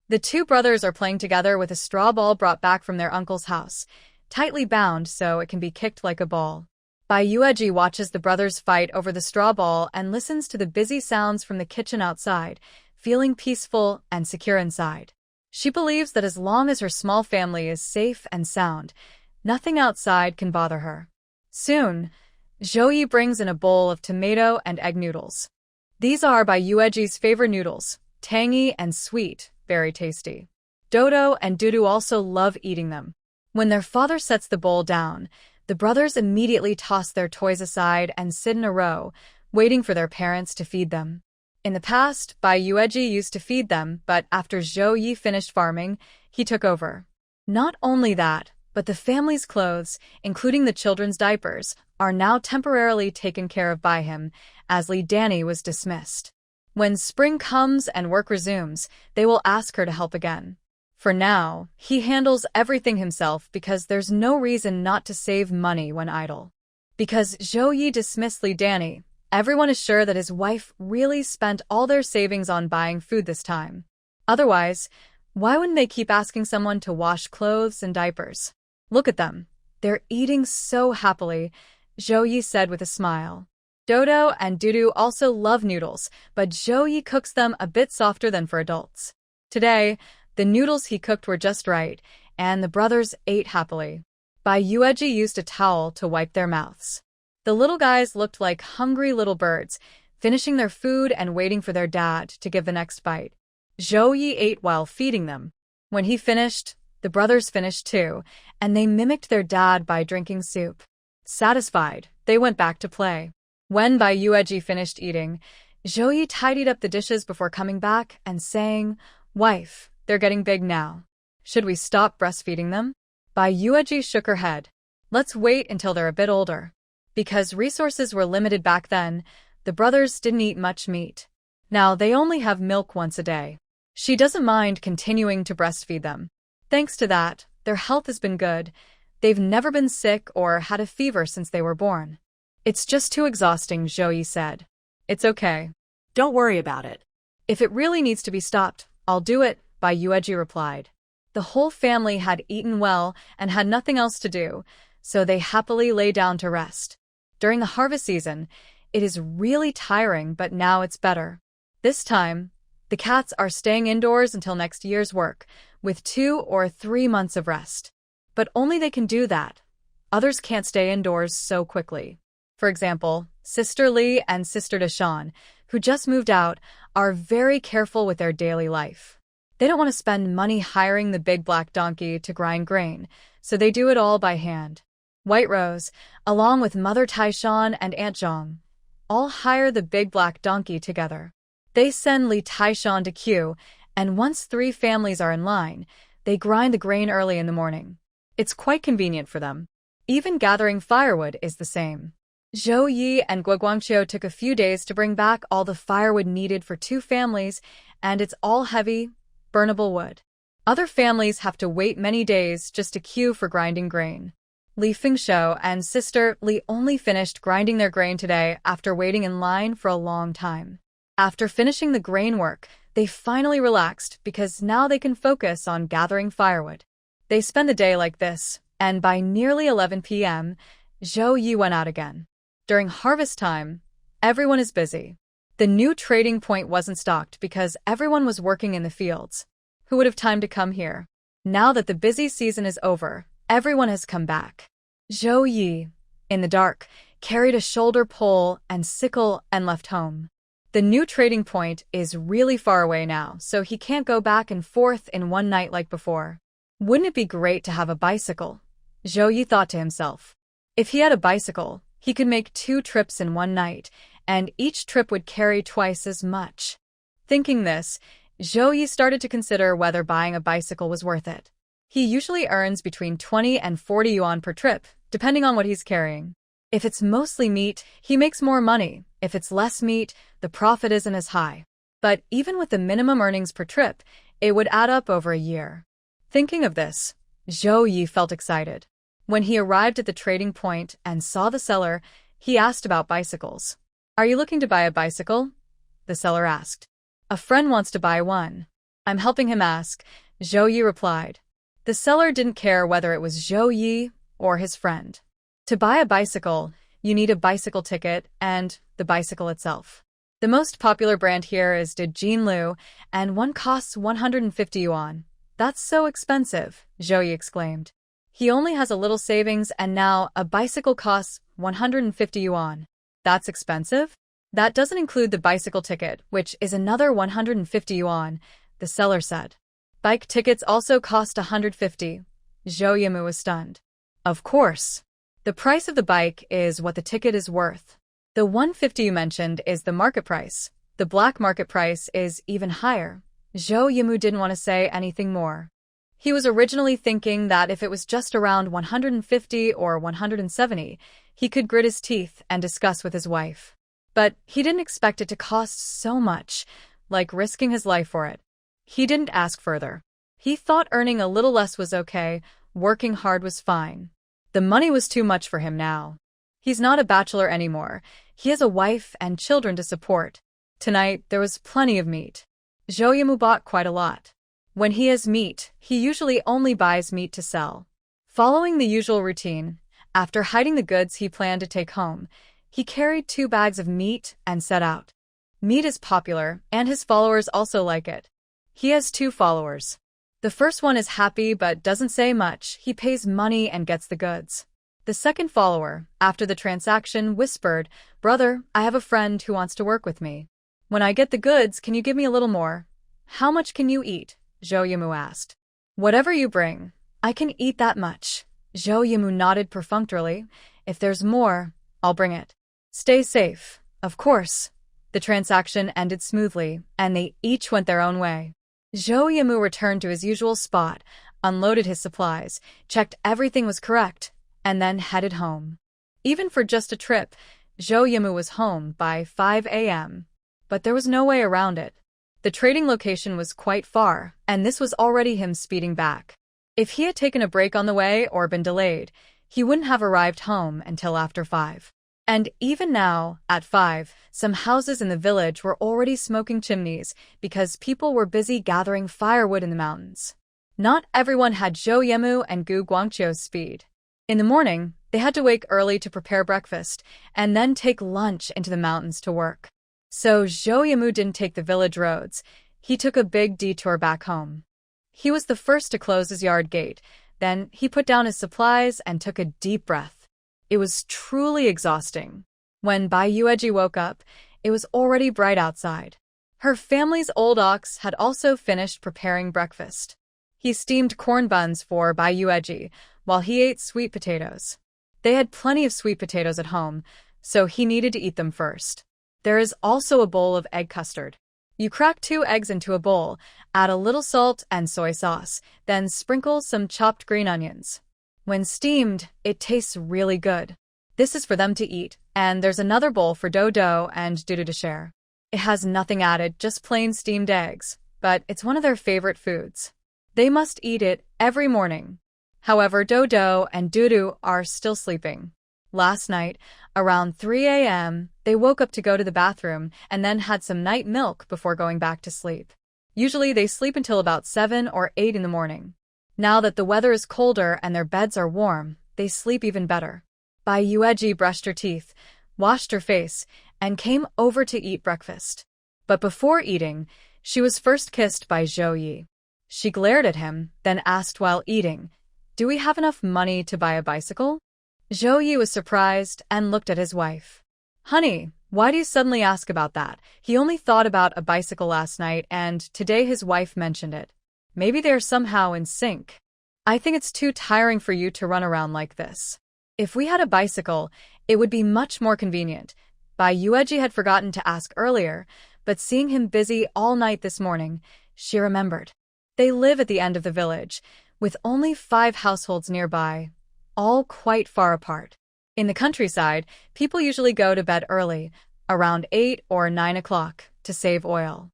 The two brothers are playing together with a straw ball brought back from their uncle's house, tightly bound so it can be kicked like a ball. Bai Yueji watches the brothers fight over the straw ball and listens to the busy sounds from the kitchen outside, feeling peaceful and secure inside. She believes that as long as her small family is safe and sound, nothing outside can bother her. Soon, Zhou Yi brings in a bowl of tomato and egg noodles. These are Bai Yueji's favorite noodles, tangy and sweet, very tasty. Dodo and Dudu also love eating them. When their father sets the bowl down, The brothers immediately toss their toys aside and sit in a row, waiting for their parents to feed them. In the past, Bai Yueji used to feed them, but after Zhao Ye finished farming, he took over. Not only that, but the family's clothes, including the children's diapers, are now temporarily taken care of by him, as Li Danny was dismissed. When spring comes and work resumes, they will ask her to help again. For now, he handles everything himself because there's no reason not to save money when idle. Because Zhao Ye dismissed Li Danny, everyone is sure that his wife really spent all their savings on buying food this time. Otherwise, why wouldn't they keep asking someone to wash clothes and diapers? Look at them. They're eating so happily, Zhao Ye said with a smile. Dodo and Dudu also love noodles, but Zhao Ye cooks them a bit softer than for adults. Today, the noodles he cooked were just right, and the brothers ate happily. Bai Yueji used a towel to wipe their mouths. The little guys looked like hungry little birds, finishing their food and waiting for their dad to give the next bite. Zhao Ye ate while feeding them. When he finished, the brothers finished too, and they mimicked their dad by drinking soup. Satisfied, they went back to play. When Bai Yueji finished eating, Zhao Ye tidied up the dishes before coming back and saying, "Wife, they're getting big now. Should we stop breastfeeding them?" Bai Yueji shook her head. "Let's wait until they're a bit older." Because resources were limited back then, the brothers didn't eat much meat. Now they only have milk once a day. She doesn't mind continuing to breastfeed them. Thanks to that, their health has been good. They've never been sick or had a fever since they were born. "It's just too exhausting," Zhao Ye said. "It's okay. Don't worry about it." "If it really needs to be stopped, I'll do it," Bai Yueji replied. The whole family had eaten well and had nothing else to do, so they happily lay down to rest. During the harvest season, it is really tiring, but now it's better. This time, the cats are staying indoors until next year's work, with 2 or 3 months of rest. But only they can do that. Others can't stay indoors so quickly. For example, Sister Li and Sister Deshan, who just moved out, are very careful with their daily life. They don't want to spend money hiring the big black donkey to grind grain, so they do it all by hand. White Rose, along with Mother Taishan and Aunt Zhong, all hire the big black donkey together. They send Li Taishan to queue, and once 3 families are in line, they grind the grain early in the morning. It's quite convenient for them. Even gathering firewood is the same. Zhao Ye and Guoguangqiu took a few days to bring back all the firewood needed for 2 families, and it's all heavy, burnable wood. Other families have to wait many days just to queue for grinding grain. Li Fengshou and Sister Li only finished grinding their grain today after waiting in line for a long time. After finishing the grain work, they finally relaxed because now they can focus on gathering firewood. They spend the day like this, and by nearly 11 p.m., Zhao Ye went out again. During harvest time, everyone is busy. The new trading point wasn't stocked because everyone was working in the fields. Who would have time to come here? Now that the busy season is over, everyone has come back. Zhao Ye, in the dark, carried a shoulder pole and sickle and left home. The new trading point is really far away now, so he can't go back and forth in one night like before. Wouldn't it be great to have a bicycle? Zhao Ye thought to himself. If he had a bicycle, he could make 2 trips in one night, and each trip would carry twice as much. Thinking this, Zhao Ye started to consider whether buying a bicycle was worth it. He usually earns between 20 and 40 yuan per trip, depending on what he's carrying. If it's mostly meat, he makes more money. If it's less meat, the profit isn't as high. But even with the minimum earnings per trip, it would add up over a year. Thinking of this, Zhao Ye felt excited. When he arrived at the trading point and saw the seller, he asked about bicycles. "Are you looking to buy a bicycle?" the seller asked. "A friend wants to buy one. I'm helping him ask," Zhao Ye replied. The seller didn't care whether it was Zhao Ye or his friend. To buy a bicycle, you need a bicycle ticket and the bicycle itself. The most popular brand here is de Jinlu, and one costs 150 yuan. "That's so expensive," Zhou Yi exclaimed. He only has a little savings and now a bicycle costs 150 yuan. "That's expensive?" "That doesn't include the bicycle ticket, which is another 150 yuan, the seller said. "Bike tickets also cost 150. Zhou Yimu was stunned. "Of course. The price of the bike is what the ticket is worth. The 150 you mentioned is the market price. The black market price is even higher. Zhou Yimu didn't want to say anything more. He was originally thinking that if it was just around 150 or 170, he could grit his teeth and discuss with his wife. But he didn't expect it to cost so much, like risking his life for it. He didn't ask further. He thought earning a little less was okay, working hard was fine. The money was too much for him now. He's not a bachelor anymore. He has a wife and children to support. Tonight, there was plenty of meat. Zhou Yimu bought quite a lot. When he has meat, he usually only buys meat to sell. Following the usual routine, after hiding the goods he planned to take home, he carried 2 bags of meat and set out. Meat is popular, and his followers also like it. He has 2 followers. The first one is happy but doesn't say much. He pays money and gets the goods. The second follower, after the transaction, whispered, "Brother, I have a friend who wants to work with me. When I get the goods, can you give me a little more?" "How much can you eat?" Zhou Yimu asked. "Whatever you bring. I can eat that much." Zhou Yimu nodded perfunctorily. "If there's more, I'll bring it. Stay safe." Of course. The transaction ended smoothly, and they each went their own way. Zhou Yimu returned to his usual spot, unloaded his supplies, checked everything was correct, and then headed home. Even for just a trip, Zhou Yimu was home by 5 a.m. But there was no way around it. The trading location was quite far, and this was already him speeding back. If he had taken a break on the way or been delayed, he wouldn't have arrived home until after 5. And even now, at 5, some houses in the village were already smoking chimneys because people were busy gathering firewood in the mountains. Not everyone had Zhou Yimu and Gu Guangqiu's speed. In the morning, they had to wake early to prepare breakfast and then take lunch into the mountains to work. So Zhou Yimu didn't take the village roads. He took a big detour back home. He was the first to close his yard gate. Then he put down his supplies and took a deep breath. It was truly exhausting. When Bai Yueji woke up, it was already bright outside. Her family's old ox had also finished preparing breakfast. He steamed corn buns for Bai Yueji while he ate sweet potatoes. They had plenty of sweet potatoes at home, so he needed to eat them first. There is also a bowl of egg custard. You crack 2 eggs into a bowl, add a little salt and soy sauce, then sprinkle some chopped green onions. When steamed, it tastes really good. This is for them to eat, and there's another bowl for Dodo and Dudu to share. It has nothing added, just plain steamed eggs, but it's one of their favorite foods. They must eat it every morning. However, Dodo and Dudu are still sleeping. Last night, around 3 a.m., they woke up to go to the bathroom and then had some night milk before going back to sleep. Usually they sleep until about 7 or 8 in the morning. Now that the weather is colder and their beds are warm, they sleep even better. Bai Yueji brushed her teeth, washed her face, and came over to eat breakfast. But before eating, she was first kissed by Zhou Ye. She glared at him, then asked while eating, "Do we have enough money to buy a bicycle?" Zhou Ye was surprised and looked at his wife. "Honey, why do you suddenly ask about that?" He only thought about a bicycle last night, and today his wife mentioned it. Maybe they're somehow in sync. "I think it's too tiring for you to run around like this. If we had a bicycle, it would be much more convenient." Bai Yueji had forgotten to ask earlier, but seeing him busy all night this morning, she remembered. They live at the end of the village, with only 5 households nearby, all quite far apart. In the countryside, people usually go to bed early, around 8 or 9 o'clock, to save oil.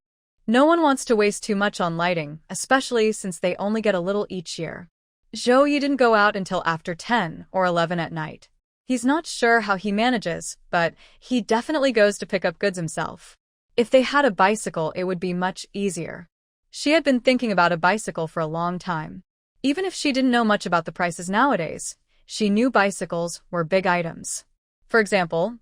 No one wants to waste too much on lighting, especially since they only get a little each year. Zhou Ye didn't go out until after 10 or 11 at night. He's not sure how he manages, but he definitely goes to pick up goods himself. If they had a bicycle, it would be much easier. She had been thinking about a bicycle for a long time. Even if she didn't know much about the prices nowadays, she knew bicycles were big items. For example,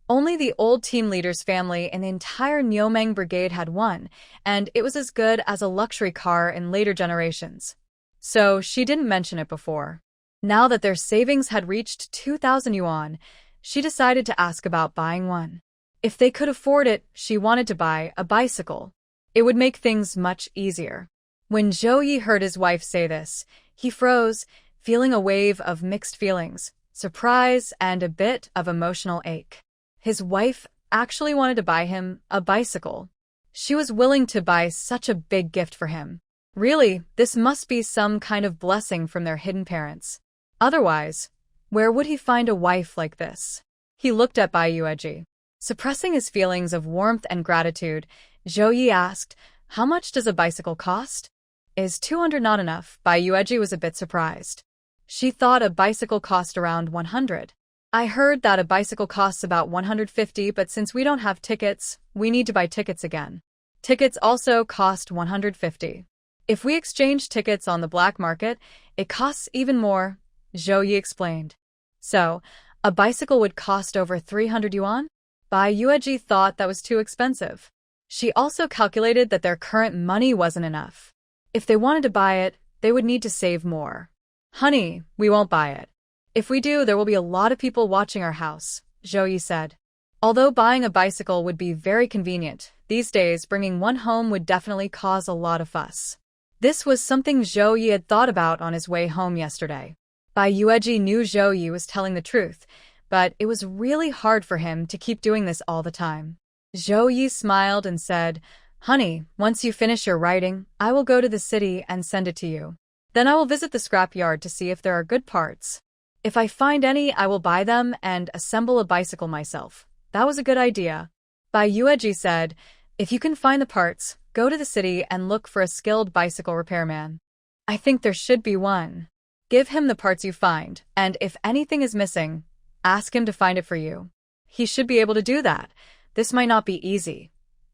only the old team leader's family in the entire Niomeng brigade had one, and it was as good as a luxury car in later generations. So she didn't mention it before. Now that their savings had reached 2,000 yuan, she decided to ask about buying one. If they could afford it, she wanted to buy a bicycle. It would make things much easier. When Zhou Ye heard his wife say this, he froze, feeling a wave of mixed feelings. surprise, and a bit of emotional ache. His wife actually wanted to buy him a bicycle. She was willing to buy such a big gift for him. Really, this must be some kind of blessing from their hidden parents. Otherwise, where would he find a wife like this? He looked at Bai Yueji. Suppressing his feelings of warmth and gratitude, Zhou Ye asked, "How much does a bicycle cost?" "Is 200 not enough?" Bai Yueji was a bit surprised. She thought a bicycle cost around 100. "I heard that a bicycle costs about 150, but since we don't have tickets, we need to buy tickets again. Tickets also cost 150. If we exchange tickets on the black market, it costs even more," Zhou Ye explained. "So, a bicycle would cost over 300 yuan? Bai Yueji thought that was too expensive. She also calculated that their current money wasn't enough. If they wanted to buy it, they would need to save more. "Honey, we won't buy it. If we do, there will be a lot of people watching our house," Zhou Ye said. Although buying a bicycle would be very convenient, these days bringing one home would definitely cause a lot of fuss. This was something Zhou Ye had thought about on his way home yesterday. Bai Yueji knew Zhou Ye was telling the truth, but it was really hard for him to keep doing this all the time. Zhou Ye smiled and said, "Honey, once you finish your writing, I will go to the city and send it to you. Then I will visit the scrapyard to see if there are good parts. If I find any, I will buy them and assemble a bicycle myself." "That was a good idea," Bai Yueji said. "If you can find the parts, go to the city and look for a skilled bicycle repairman. I think there should be one. Give him the parts you find, and if anything is missing, ask him to find it for you. He should be able to do that. This might not be easy."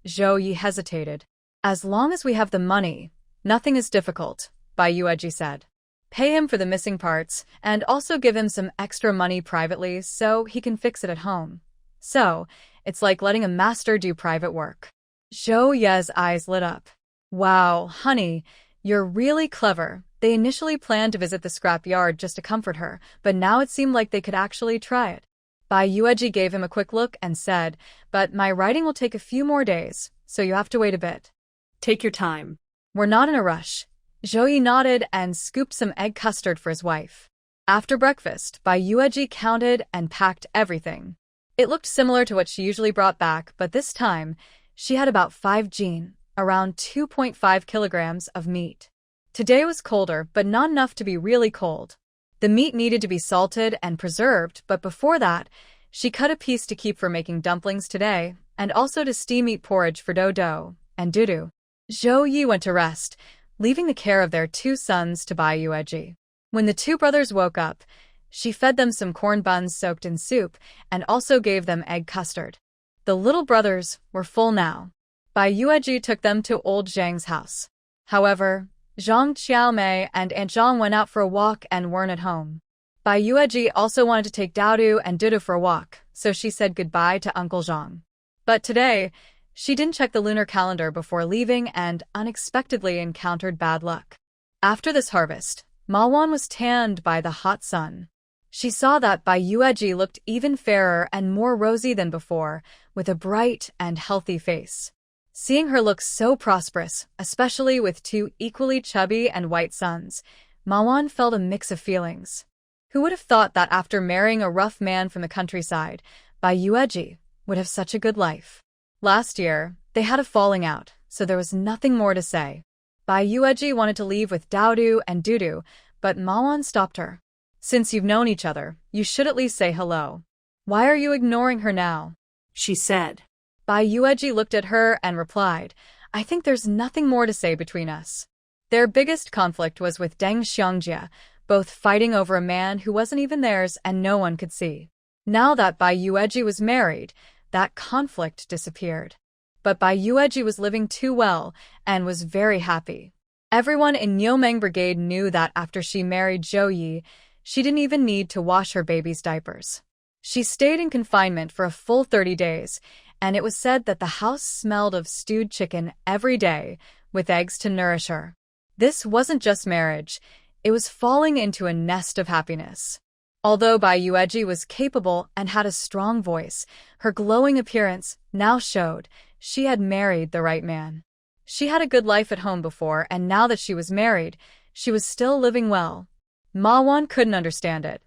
Zhou Ye hesitated. "As long as we have the money, nothing is difficult," Bai Yueji said. "Pay him for the missing parts, and also give him some extra money privately so he can fix it at home. So, it's like letting a master do private work." Zhou Ye's eyes lit up. "Wow, honey, you're really clever." They initially planned to visit the scrapyard just to comfort her, but now it seemed like they could actually try it. Bai Yueji gave him a quick look and said, "But my writing will take a few more days, so you have to wait a bit." "Take your time. "We're not in a rush." Zhou Ye nodded and scooped some egg custard for his wife. After breakfast, Bai Yueji counted and packed everything. It looked similar to what she usually brought back, but this time, she had about 5 jin, around 2.5 kilograms of meat. Today was colder, but not enough to be really cold. The meat needed to be salted and preserved, but before that, she cut a piece to keep for making dumplings today, and also to steam meat porridge for Dodo and Dudu. Zhou Ye went to rest, leaving the care of their 2 sons to Bai Yueji. When the 2 brothers woke up, she fed them some corn buns soaked in soup and also gave them egg custard. The little brothers were full now. Bai Yueji took them to old Zhang's house. However, Zhang Xiaomei and Aunt Zhang went out for a walk and weren't at home. Bai Yueji also wanted to take Daodu and Dudu for a walk, so she said goodbye to Uncle Zhang. But today, she didn't check the lunar calendar before leaving and unexpectedly encountered bad luck. After this harvest, Manhwa was tanned by the hot sun. She saw that Bai Yueji looked even fairer and more rosy than before, with a bright and healthy face. Seeing her look so prosperous, especially with 2 equally chubby and white sons, Manhwa felt a mix of feelings. Who would have thought that after marrying a rough man from the countryside, Bai Yueji would have such a good life? Last year, they had a falling out, so there was nothing more to say. Bai Yueji wanted to leave with Daodu and Dudu, but Manhwa stopped her. "Since you've known each other, you should at least say hello. Why are you ignoring her now?" she said. Bai Yueji looked at her and replied, "I think there's nothing more to say between us." Their biggest conflict was with Deng Xiangjia, both fighting over a man who wasn't even theirs and no one could see. Now that Bai Yueji was married, that conflict disappeared. But Bai Yueji was living too well and was very happy. Everyone in Yeomeng Brigade knew that after she married Zhou Ye, she didn't even need to wash her baby's diapers. She stayed in confinement for a full 30 days, and it was said that the house smelled of stewed chicken every day, with eggs to nourish her. This wasn't just marriage, it was falling into a nest of happiness. Although Bai Yueji was capable and had a strong voice, her glowing appearance now showed she had married the right man. She had a good life at home before, and now that she was married, she was still living well. Ma Wan couldn't understand it.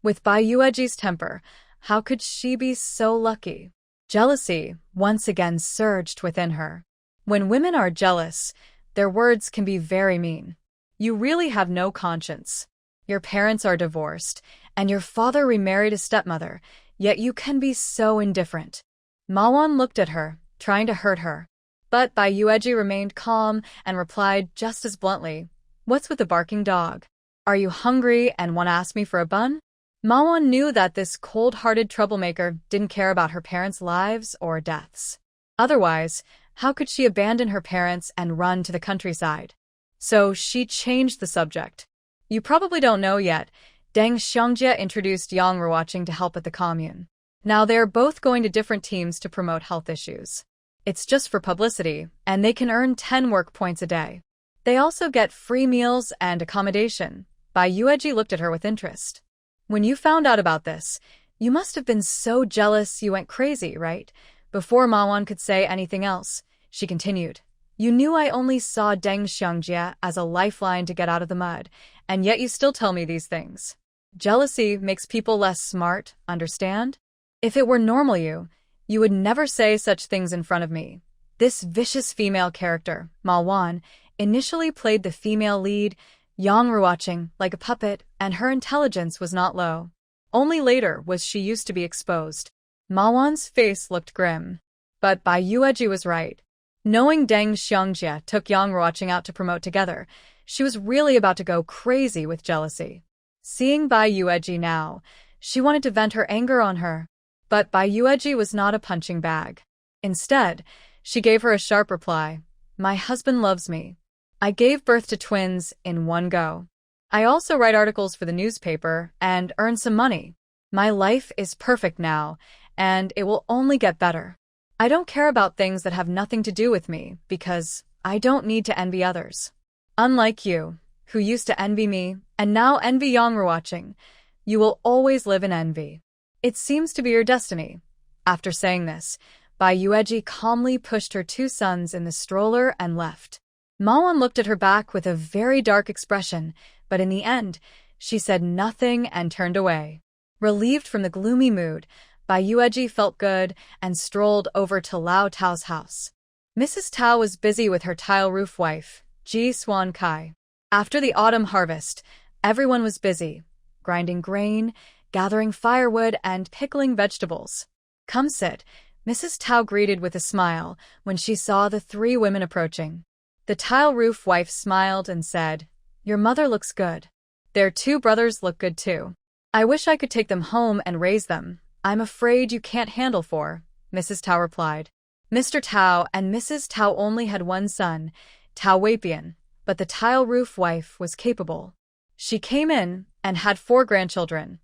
With Bai Yueji's temper, how could she be so lucky? Jealousy once again surged within her. When women are jealous, their words can be very mean. You really have no conscience. Your parents are divorced, and your father remarried a stepmother, yet you can be so indifferent. Manhwa looked at her, trying to hurt her. But Bai Yueji remained calm and replied just as bluntly, "What's with the barking dog? Are you hungry and want to ask me for a bun?" Manhwa knew that this cold-hearted troublemaker didn't care about her parents' lives or deaths. Otherwise, how could she abandon her parents and run to the countryside? So she changed the subject. You probably don't know yet, Deng Xiangjie introduced Yang Ruoqing to help at the commune. Now they're both going to different teams to promote health issues. It's just for publicity, and they can earn 10 work points a day. They also get free meals and accommodation. Bai Yueji looked at her with interest. When you found out about this, you must have been so jealous you went crazy, right? Before Manhwa could say anything else, she continued. You knew I only saw Deng Xiangjie as a lifeline to get out of the mud, and yet you still tell me these things. Jealousy makes people less smart, understand? If it were normal you would never say such things in front of me. This vicious female character, Manhwa, initially played the female lead, Yang Ruoqing, like a puppet, and her intelligence was not low. Only later was she used to be exposed. Manhwa's face looked grim. But Bai Yueji was right. Knowing Deng Xiangjie took Yang Ruoqing out to promote together, she was really about to go crazy with jealousy. Seeing Bai Yueji now, she wanted to vent her anger on her. But Bai Yueji was not a punching bag. Instead, she gave her a sharp reply. My husband loves me. I gave birth to twins in one go. I also write articles for the newspaper and earn some money. My life is perfect now, and it will only get better. I don't care about things that have nothing to do with me because I don't need to envy others. Unlike you, who used to envy me and now envy Yang Ruoqing, you will always live in envy. It seems to be your destiny. After saying this, Bai Yueji calmly pushed her 2 sons in the stroller and left. Manhwa looked at her back with a very dark expression, but in the end, she said nothing and turned away. Relieved from the gloomy mood, Bai Yueji felt good and strolled over to Lao Tao's house. Mrs. Tao was busy with her tile roof wife, Ji Xuan Kai. After the autumn harvest, everyone was busy, grinding grain, gathering firewood, and pickling vegetables. Come sit, Mrs. Tao greeted with a smile when she saw the 3 women approaching. The tile roof wife smiled and said, Your mother looks good. Their 2 brothers look good too. I wish I could take them home and raise them. I'm afraid you can't handle 4, Mrs. Tao replied. Mr. Tao and Mrs. Tao only had 1 son, Tao Weipian, but the tile roof wife was capable. She came in and had 4 grandchildren,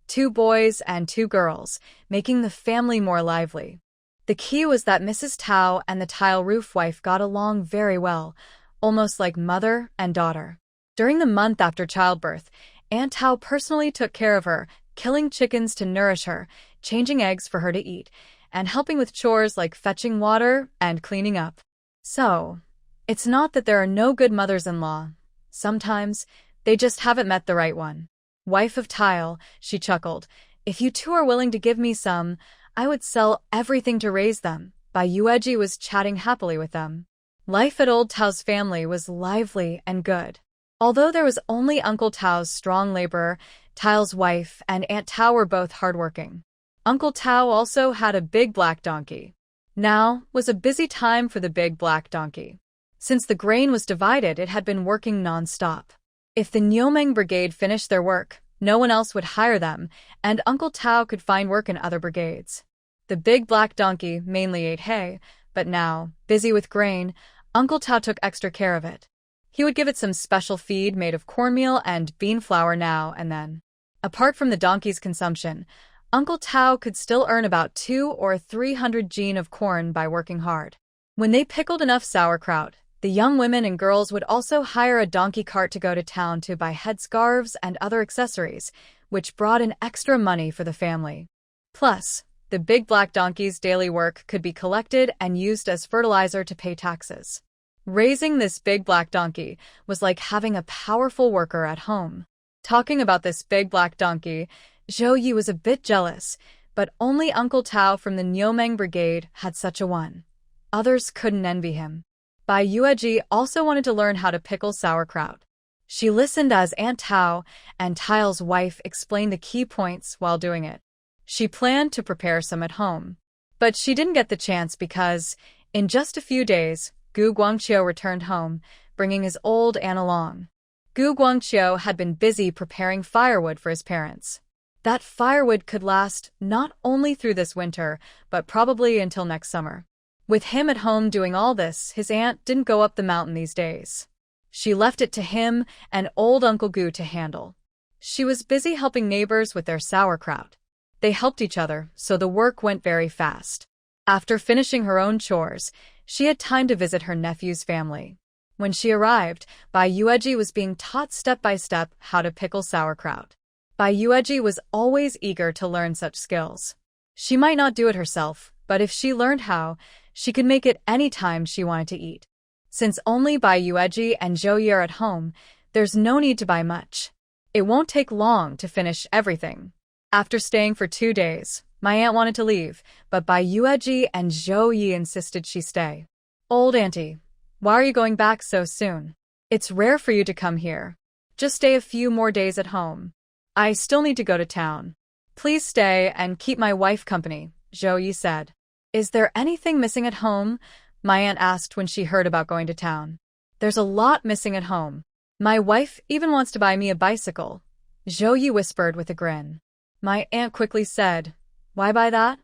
2 boys and 2 girls, making the family more lively. The key was that Mrs. Tao and the tile roof wife got along very well, almost like mother and daughter. During the month after childbirth, Aunt Tao personally took care of her, killing chickens to nourish her, changing eggs for her to eat, and helping with chores like fetching water and cleaning up. So, it's not that there are no good mothers-in-law. Sometimes, they just haven't met the right one. Wife of Tile, she chuckled, if you 2 are willing to give me some, I would sell everything to raise them. Bai Yueji was chatting happily with them. Life at Old Tao's family was lively and good. Although there was only Uncle Tao's strong laborer, Tile's wife and Aunt Tao were both hardworking. Uncle Tao also had a big black donkey. Now was a busy time for the big black donkey. Since the grain was divided, it had been working non-stop. If the Nyomeng brigade finished their work, no one else would hire them, and Uncle Tao could find work in other brigades. The big black donkey mainly ate hay, but now, busy with grain, Uncle Tao took extra care of it. He would give it some special feed made of cornmeal and bean flour now and then. Apart from the donkey's consumption, Uncle Tao could still earn about 200 or 300 jin of corn by working hard. When they pickled enough sauerkraut, the young women and girls would also hire a donkey cart to go to town to buy headscarves and other accessories, which brought in extra money for the family. Plus, the big black donkey's daily work could be collected and used as fertilizer to pay taxes. Raising this big black donkey was like having a powerful worker at home. Talking about this big black donkey, Zhao Ye was a bit jealous, but only Uncle Tao from the Nyomeng Brigade had such a one. Others couldn't envy him. Bai Yueji also wanted to learn how to pickle sauerkraut. She listened as Aunt Tao and Tao's wife explained the key points while doing it. She planned to prepare some at home. But she didn't get the chance because, in just a few days, Gu Guangqiu returned home, bringing his old aunt along. Gu Guangqiu had been busy preparing firewood for his parents. That firewood could last not only through this winter, but probably until next summer. With him at home doing all this, his aunt didn't go up the mountain these days. She left it to him and old Uncle Gu to handle. She was busy helping neighbors with their sauerkraut. They helped each other, so the work went very fast. After finishing her own chores, she had time to visit her nephew's family. When she arrived, Bai Yueji was being taught step by step how to pickle sauerkraut. Bai Yueji was always eager to learn such skills. She might not do it herself, but if she learned how, she could make it any time she wanted to eat. Since only Bai Yueji and Zhao Ye are at home, there's no need to buy much. It won't take long to finish everything. After staying for 2 days, my aunt wanted to leave, but Bai Yueji and Zhao Ye insisted she stay. Old auntie, why are you going back so soon? It's rare for you to come here. Just stay a few more days at home. I still need to go to town. Please stay and keep my wife company, Zhao Ye said. Is there anything missing at home? My aunt asked when she heard about going to town. There's a lot missing at home. My wife even wants to buy me a bicycle, Zhao Ye whispered with a grin. My aunt quickly said, why buy that?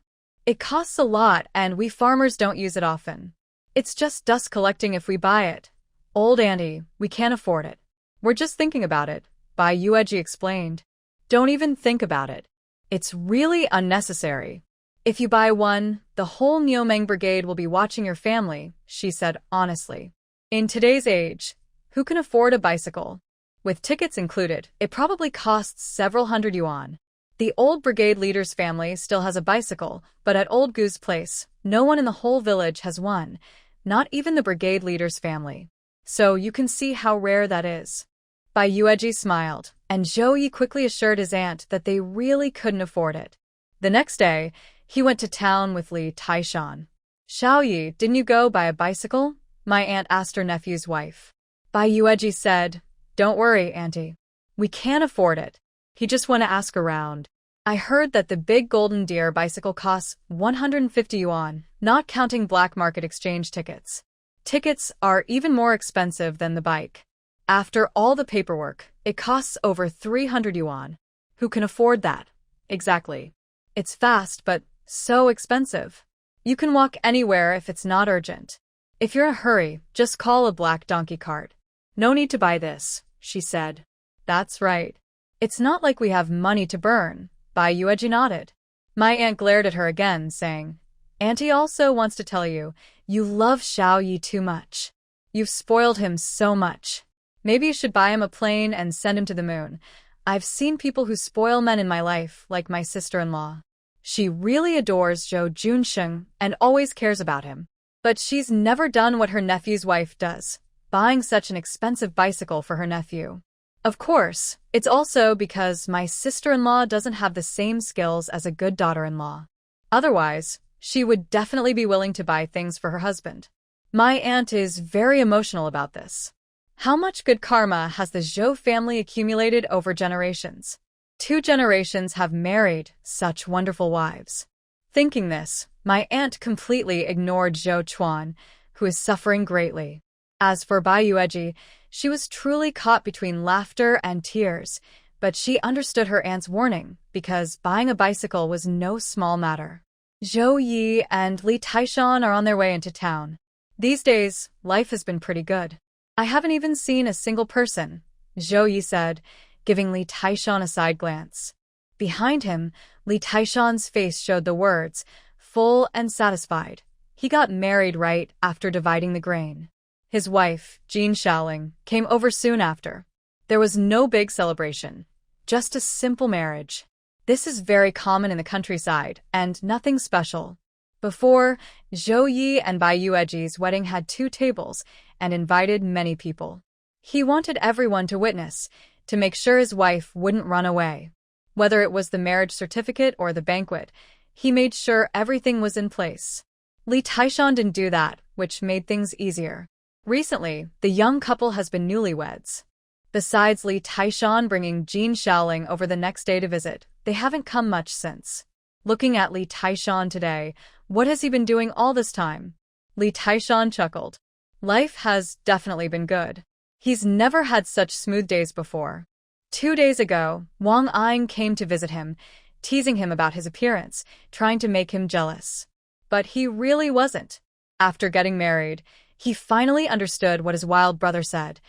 It costs a lot and we farmers don't use it often. It's just dust collecting if we buy it. Old auntie, we can't afford it. We're just thinking about it, Bai Yueji explained. Don't even think about it. It's really unnecessary. If you buy one, the whole Nyomeng Brigade will be watching your family, she said honestly. In today's age, who can afford a bicycle? With tickets included, it probably costs several hundred yuan. The old brigade leader's family still has a bicycle, but at old Gu's place, no one in the whole village has one, not even the brigade leader's family. So you can see how rare that is. Bai Yueji smiled, and Zhao Ye quickly assured his aunt that they really couldn't afford it. The next day, he went to town with Li Taishan. Zhao Ye, didn't you go buy a bicycle? My aunt asked her nephew's wife. Bai Yueji said, don't worry, auntie. We can't afford it. He just want to ask around. I heard that the big golden deer bicycle costs 150 yuan, not counting black market exchange tickets. Tickets are even more expensive than the bike. After all the paperwork, it costs over 300 yuan. Who can afford that? Exactly. It's fast, but so expensive. You can walk anywhere if it's not urgent. If you're in a hurry, just call a black donkey cart. No need to buy this, she said. That's right. It's not like we have money to burn, Bai Yueji nodded. My aunt glared at her again, saying, Auntie also wants to tell you, you love Zhao Ye too much. You've spoiled him so much. Maybe you should buy him a plane and send him to the moon. I've seen people who spoil men in my life, like my sister-in-law. She really adores Zhou Junsheng and always cares about him. But she's never done what her nephew's wife does, buying such an expensive bicycle for her nephew. Of course, it's also because my sister-in-law doesn't have the same skills as a good daughter-in-law. Otherwise, she would definitely be willing to buy things for her husband. My aunt is very emotional about this. How much good karma has the Zhou family accumulated over generations? 2 generations have married such wonderful wives. Thinking this, my aunt completely ignored Zhou Chuan, who is suffering greatly. As for Bai Yueji, she was truly caught between laughter and tears, but she understood her aunt's warning because buying a bicycle was no small matter. Zhao Ye and Li Taishan are on their way into town. These days, life has been pretty good. I haven't even seen a single person, Zhao Ye said, giving Li Taishan a side glance. Behind him, Li Taishan's face showed the words, full and satisfied. He got married right after dividing the grain. His wife, Jean Shaoling, came over soon after. There was no big celebration, just a simple marriage. This is very common in the countryside, and nothing special. Before, Zhao Ye and Bai Yueji's wedding had 2 tables and invited many people. He wanted everyone to witness, to make sure his wife wouldn't run away. Whether it was the marriage certificate or the banquet, he made sure everything was in place. Li Taishan didn't do that, which made things easier. Recently, the young couple has been newlyweds. Besides Li Taishan bringing Jin Shaoling over the next day to visit, they haven't come much since. Looking at Li Taishan today, what has he been doing all this time? Li Taishan chuckled. Life has definitely been good. He's never had such smooth days before. 2 days ago, Wang Ying came to visit him, teasing him about his appearance, trying to make him jealous. But he really wasn't. After getting married, he finally understood what his wild brother said.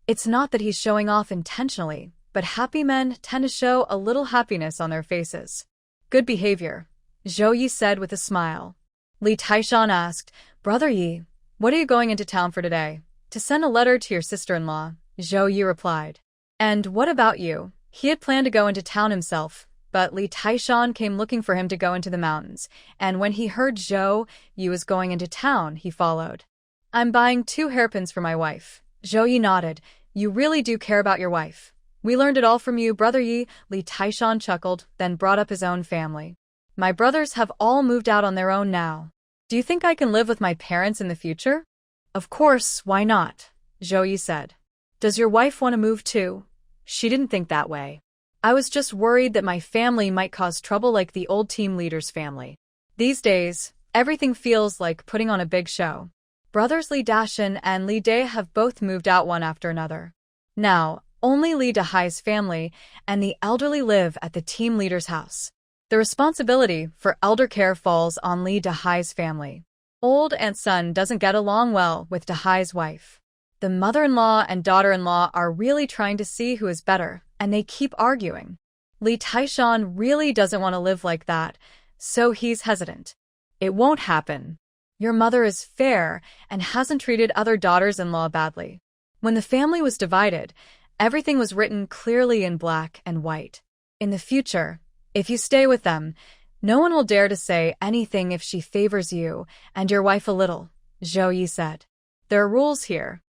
It's not that he's showing off intentionally, but happy men tend to show a little happiness on their faces. Good behavior, Zhao Ye said with a smile. Li Taishan asked, Brother Yi, what are you going into town for today? To send a letter to your sister-in-law, Zhao Ye replied. And what about you? He had planned to go into town himself, but Li Taishan came looking for him to go into the mountains, and when he heard Zhao Ye was going into town, he followed. I'm buying 2 hairpins for my wife. Zhao Ye nodded. You really do care about your wife. We learned it all from you, Brother Yi. Li Taishan chuckled, then brought up his own family. My brothers have all moved out on their own now. Do you think I can live with my parents in the future? Of course, why not? Zhao Ye said. Does your wife want to move too? She didn't think that way. I was just worried that my family might cause trouble like the old team leader's family. These days, everything feels like putting on a big show. Brothers Li Dashan and Li Dai have both moved out one after another. Now, only Li Dahai's family and the elderly live at the team leader's house. The responsibility for elder care falls on Li Dahai's family. Old Aunt Sun doesn't get along well with Dahai's wife. The mother-in-law and daughter-in-law are really trying to see who is better, and they keep arguing. Li Taishan really doesn't want to live like that, so he's hesitant. It won't happen. Your mother is fair and hasn't treated other daughters-in-law badly. When the family was divided, everything was written clearly in black and white. In the future, if you stay with them, no one will dare to say anything if she favors you and your wife a little, Zhao Ye said. There are rules here.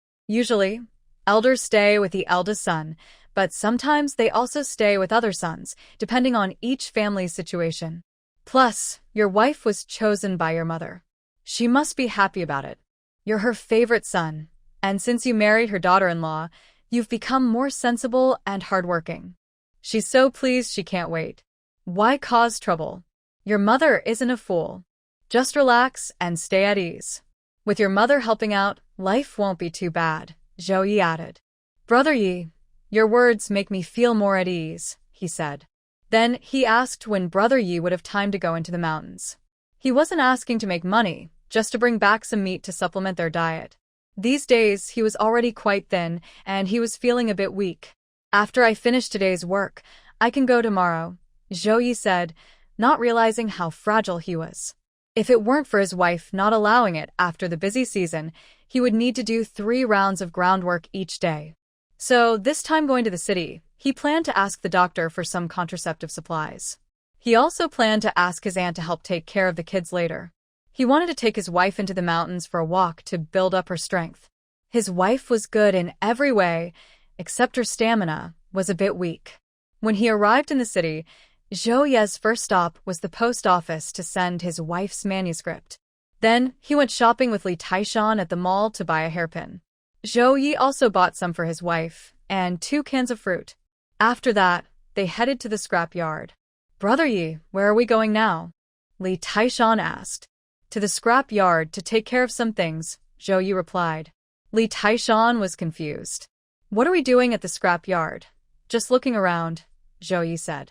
Usually, elders stay with the eldest son, but sometimes they also stay with other sons, depending on each family's situation. Plus, your wife was chosen by your mother. She must be happy about it. You're her favorite son, and since you married her daughter-in-law, you've become more sensible and hardworking. She's so pleased she can't wait. Why cause trouble? Your mother isn't a fool. Just relax and stay at ease. With your mother helping out, life won't be too bad, Zhao Ye added. Brother Yi, your words make me feel more at ease, he said. Then he asked when Brother Yi would have time to go into the mountains. He wasn't asking to make money, just to bring back some meat to supplement their diet. These days, he was already quite thin, and he was feeling a bit weak. After I finish today's work, I can go tomorrow, Zhao Ye said, not realizing how fragile he was. If it weren't for his wife not allowing it after the busy season, he would need to do 3 rounds of groundwork each day. So, this time going to the city, he planned to ask the doctor for some contraceptive supplies. He also planned to ask his aunt to help take care of the kids later. He wanted to take his wife into the mountains for a walk to build up her strength. His wife was good in every way, except her stamina was a bit weak. When he arrived in the city, Zhao Ye's first stop was the post office to send his wife's manuscript. Then, he went shopping with Li Taishan at the mall to buy a hairpin. Zhao Ye also bought some for his wife, and 2 cans of fruit. After that, they headed to the scrap yard. Brother Yi, where are we going now? Li Taishan asked. To the scrap yard to take care of some things, Zhao Ye replied. Li Taishan was confused. What are we doing at the scrap yard? Just looking around, Zhao Ye said.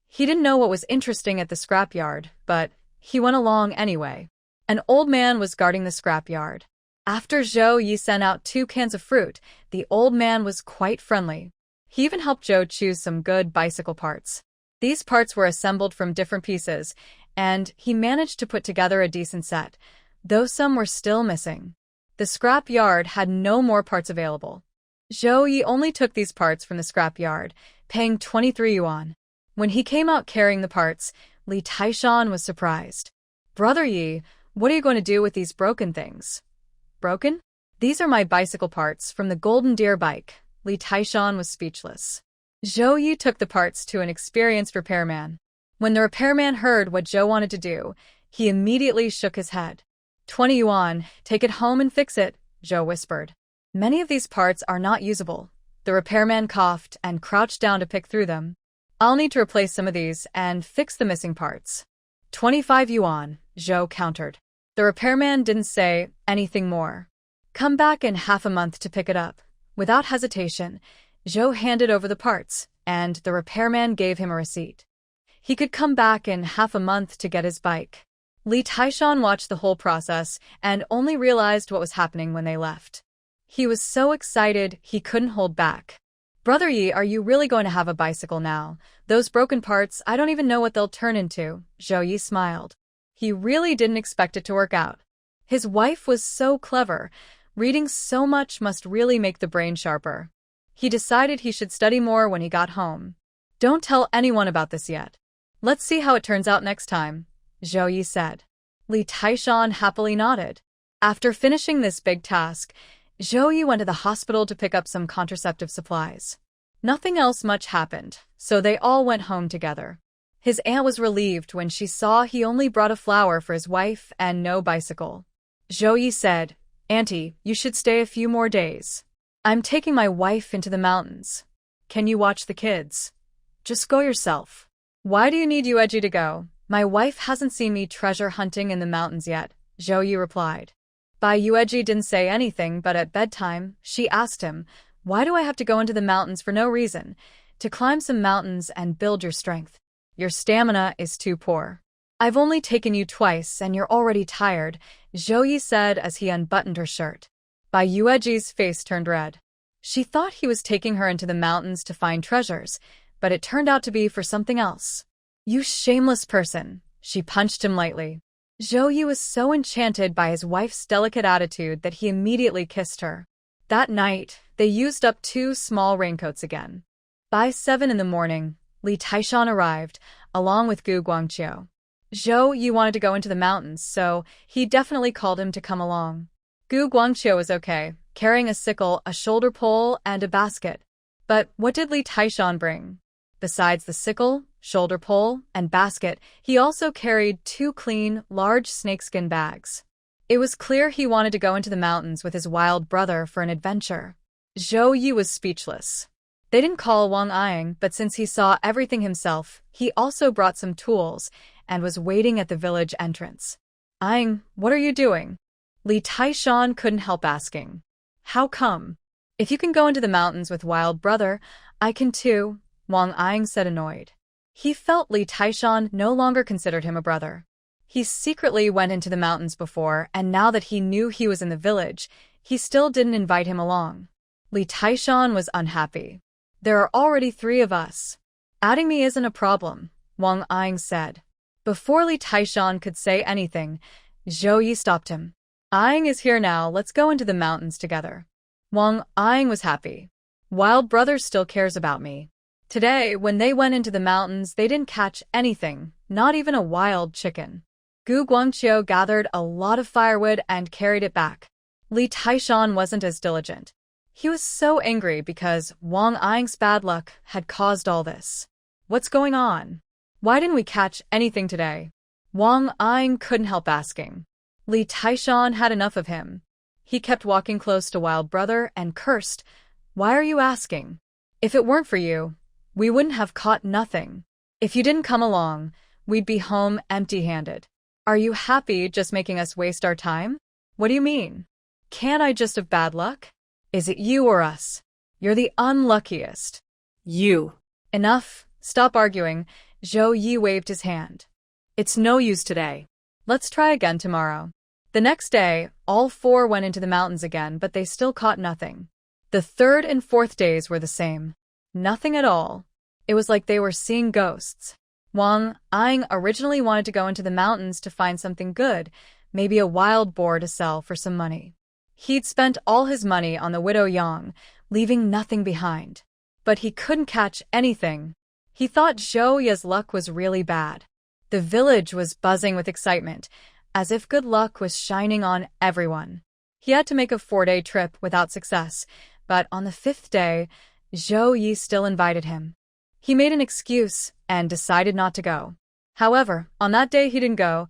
He didn't know what was interesting at the scrap yard, but he went along anyway. An old man was guarding the scrap yard. After Zhao Ye sent out 2 cans of fruit, the old man was quite friendly. He even helped Zhao choose some good bicycle parts. These parts were assembled from different pieces, and he managed to put together a decent set, though some were still missing. The scrap yard had no more parts available. Zhao Ye only took these parts from the scrap yard, paying 23 yuan. When he came out carrying the parts, Li Taishan was surprised. Brother Yi, what are you going to do with these broken things? Broken? These are my bicycle parts from the Golden Deer bike. Li Taishan was speechless. Zhou Ye took the parts to an experienced repairman. When the repairman heard what Zhou wanted to do, he immediately shook his head. 20 yuan, take it home and fix it, Zhou whispered. Many of these parts are not usable. The repairman coughed and crouched down to pick through them. I'll need to replace some of these and fix the missing parts. 25 yuan, Zhou countered. The repairman didn't say anything more. Come back in half a month to pick it up. Without hesitation, Zhou handed over the parts, and the repairman gave him a receipt. He could come back in half a month to get his bike. Li Taishan watched the whole process and only realized what was happening when they left. He was so excited he couldn't hold back. Brother Yi, are you really going to have a bicycle now? Those broken parts, I don't even know what they'll turn into, Zhou Yi smiled. He really didn't expect it to work out. His wife was so clever. Reading so much must really make the brain sharper. He decided he should study more when he got home. Don't tell anyone about this yet. Let's see how it turns out next time, Zhou Yi said. Li Taishan happily nodded. After finishing this big task, Zhou Yi went to the hospital to pick up some contraceptive supplies. Nothing else much happened, so they all went home together. His aunt was relieved when she saw he only brought a flower for his wife and no bicycle. Zhou Yi said, Auntie, you should stay a few more days. I'm taking my wife into the mountains. Can you watch the kids? Just go yourself. Why do you need Yueji to go? My wife hasn't seen me treasure hunting in the mountains yet, Zhou Yi replied. Bai Yueji didn't say anything, but at bedtime, she asked him, why do I have to go into the mountains for no reason? To climb some mountains and build your strength. Your stamina is too poor. I've only taken you twice and you're already tired, Zhou Yi said as he unbuttoned her shirt. Bai Yueji's face turned red. She thought he was taking her into the mountains to find treasures, but it turned out to be for something else. You shameless person, she punched him lightly. Zhou Yi was so enchanted by his wife's delicate attitude that he immediately kissed her. That night, they used up 2 small raincoats again. By 7 in the morning, Li Taishan arrived, along with Gu Guangqiu. Zhou Yi wanted to go into the mountains, so he definitely called him to come along. Gu Guangqiu was okay, carrying a sickle, a shoulder pole, and a basket. But what did Li Taishan bring? Besides the sickle, shoulder pole, and basket, he also carried 2 clean, large snakeskin bags. It was clear he wanted to go into the mountains with his wild brother for an adventure. Zhou Yi was speechless. They didn't call Wang Ying, but since he saw everything himself, he also brought some tools and was waiting at the village entrance. Ying, what are you doing? Li Taishan couldn't help asking. How come? If you can go into the mountains with wild brother, I can too, Wang Ying said annoyed. He felt Li Taishan no longer considered him a brother. He secretly went into the mountains before, and now that he knew he was in the village, he still didn't invite him along. Li Taishan was unhappy. There are already 3 of us. Adding me isn't a problem, Wang Ying said. Before Li Taishan could say anything, Zhou Yi stopped him. Ying is here now, let's go into the mountains together. Wang Ying was happy. Wild brother still cares about me. Today, when they went into the mountains, they didn't catch anything, not even a wild chicken. Gu Guangqiu gathered a lot of firewood and carried it back. Li Taishan wasn't as diligent. He was so angry because Wang Ying's bad luck had caused all this. What's going on? Why didn't we catch anything today? Wang Ying couldn't help asking. Li Taishan had enough of him. He kept walking close to Wild Brother and cursed, Why are you asking? If it weren't for you, we wouldn't have caught nothing. If you didn't come along, we'd be home empty-handed. Are you happy just making us waste our time? What do you mean? Can't I just have bad luck? Is it you or us? You're the unluckiest. You. Enough. Stop arguing. Zhou Yi waved his hand. It's no use today. Let's try again tomorrow. The next day, all 4 went into the mountains again, but they still caught nothing. The 3rd and 4th days were the same. Nothing at all. It was like they were seeing ghosts. Wang Ying originally wanted to go into the mountains to find something good, maybe a wild boar to sell for some money. He'd spent all his money on the widow Yang, leaving nothing behind. But he couldn't catch anything. He thought Zhou Ye's luck was really bad. The village was buzzing with excitement, as if good luck was shining on everyone. He had to make a 4-day trip without success, but on the 5th day, Zhao Ye still invited him. He made an excuse and decided not to go. However, on that day he didn't go.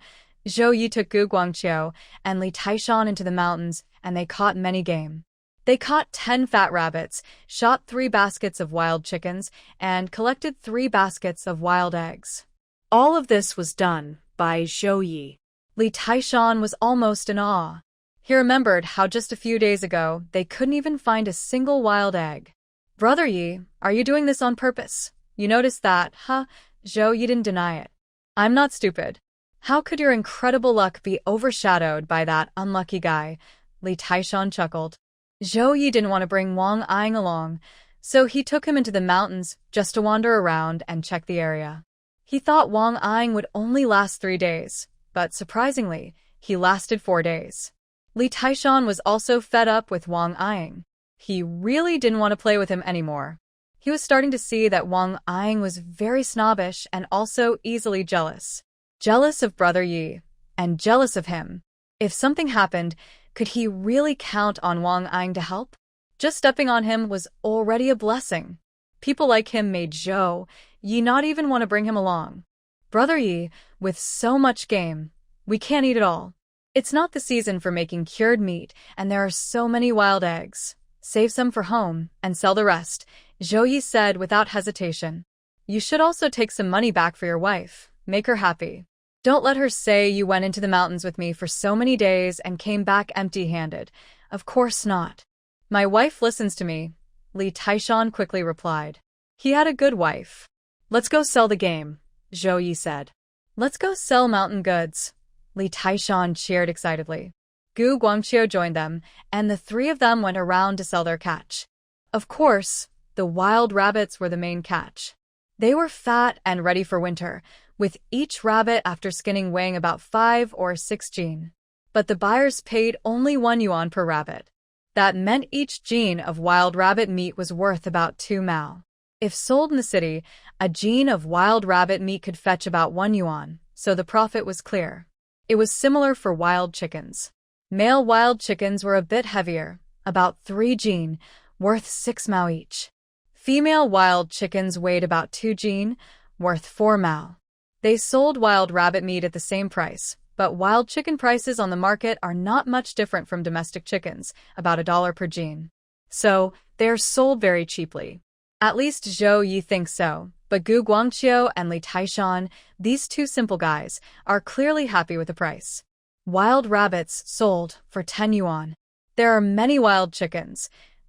Zhao Ye took Gu Guangqiu and Li Taishan into the mountains, and they caught many game. They caught 10 fat rabbits, shot 3 baskets of wild chickens, and collected 3 baskets of wild eggs. All of this was done by Zhao Ye. Li Taishan was almost in awe. He remembered how just a few days ago they couldn't even find a single wild egg. Brother Yi, are you doing this on purpose? You noticed that, huh? Zhao Ye didn't deny it. I'm not stupid. How could your incredible luck be overshadowed by that unlucky guy? Li Taishan chuckled. Zhao Ye didn't want to bring Wang Ying along, so he took him into the mountains just to wander around and check the area. He thought Wang Ying would only last 3 days, but surprisingly, he lasted 4 days. Li Taishan was also fed up with Wang Ying. He really didn't want to play with him anymore. He was starting to see that Wang Ying was very snobbish and also easily jealous. Jealous of Brother Yi, and jealous of him. If something happened, could he really count on Wang Ying to help? Just stepping on him was already a blessing. People like him made Zhao Ye not even want to bring him along. Brother Yi, with so much game, we can't eat it all. It's not the season for making cured meat, and there are so many wild eggs. Save some for home, and sell the rest, Zhao Ye said without hesitation. You should also take some money back for your wife. Make her happy. Don't let her say you went into the mountains with me for so many days and came back empty-handed. Of course not. My wife listens to me, Li Taishan quickly replied. He had a good wife. Let's go sell the game, Zhao Ye said. Let's go sell mountain goods, Li Taishan cheered excitedly. Gu Guangqiu joined them, and the 3 of them went around to sell their catch. Of course, the wild rabbits were the main catch. They were fat and ready for winter, with each rabbit after skinning weighing about 5 or 6 jin. But the buyers paid only 1 yuan per rabbit. That meant each jin of wild rabbit meat was worth about 2 mao. If sold in the city, a jin of wild rabbit meat could fetch about 1 yuan, so the profit was clear. It was similar for wild chickens. Male wild chickens were a bit heavier, about 3 jin, worth 6 mao each. Female wild chickens weighed about 2 jin, worth 4 mao. They sold wild rabbit meat at the same price, but wild chicken prices on the market are not much different from domestic chickens, about $1 per jin. So, they are sold very cheaply. At least Zhao Ye thinks so, but Gu Guangqiu and Li Taishan, these 2 simple guys, are clearly happy with the price. Wild rabbits sold for 10 yuan. There are many wild chickens.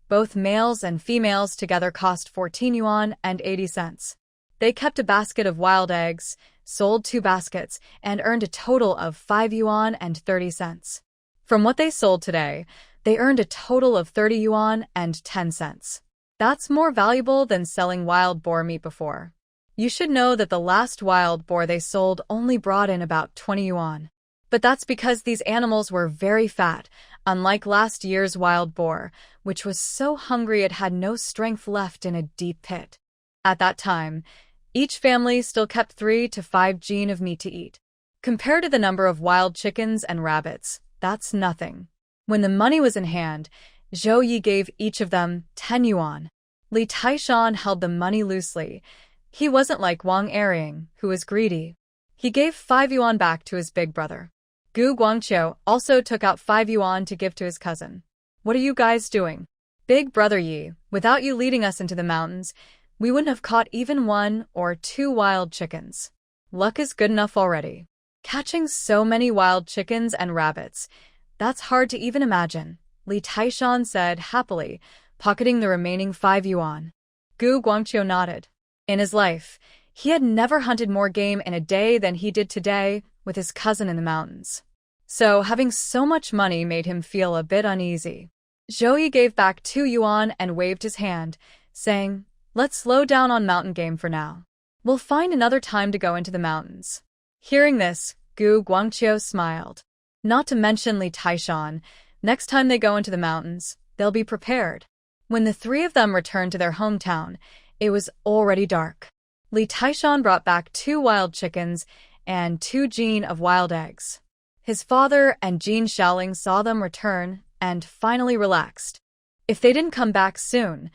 Both males and females together cost 14 yuan and 80 cents. They kept a basket of wild eggs, sold 2 baskets, and earned a total of 5 yuan and 30 cents. From what they sold today, they earned a total of 30 yuan and 10 cents. That's more valuable than selling wild boar meat before. You should know that the last wild boar they sold only brought in about 20 yuan. But that's because these animals were very fat, unlike last year's wild boar, which was so hungry it had no strength left in a deep pit. At that time, each family still kept 3 to 5 jin of meat to eat. Compared to the number of wild chickens and rabbits, that's nothing. When the money was in hand, Zhao Ye gave each of them 10 yuan. Li Taishan held the money loosely. He wasn't like Wang Ying, who was greedy. He gave 5 yuan back to his big brother. Gu Guangqiu also took out 5 yuan to give to his cousin. What are you guys doing? Big brother Yi, without you leading us into the mountains, we wouldn't have caught even 1 or 2 wild chickens. Luck is good enough already. Catching so many wild chickens and rabbits, that's hard to even imagine, Li Taishan said happily, pocketing the remaining 5 yuan. Gu Guangqiu nodded. In his life, he had never hunted more game in a day than he did today with his cousin in the mountains. So having so much money made him feel a bit uneasy. Zhao Ye gave back 2 yuan and waved his hand, saying, "Let's slow down on mountain game for now. We'll find another time to go into the mountains." Hearing this, Gu Guangqiu smiled. Not to mention Li Taishan, next time they go into the mountains, they'll be prepared. When the 3 of them returned to their hometown, it was already dark. Li Taishan brought back 2 wild chickens and 2 jin of wild eggs. His father and Jin Shaoling saw them return and finally relaxed. If they didn't come back soon,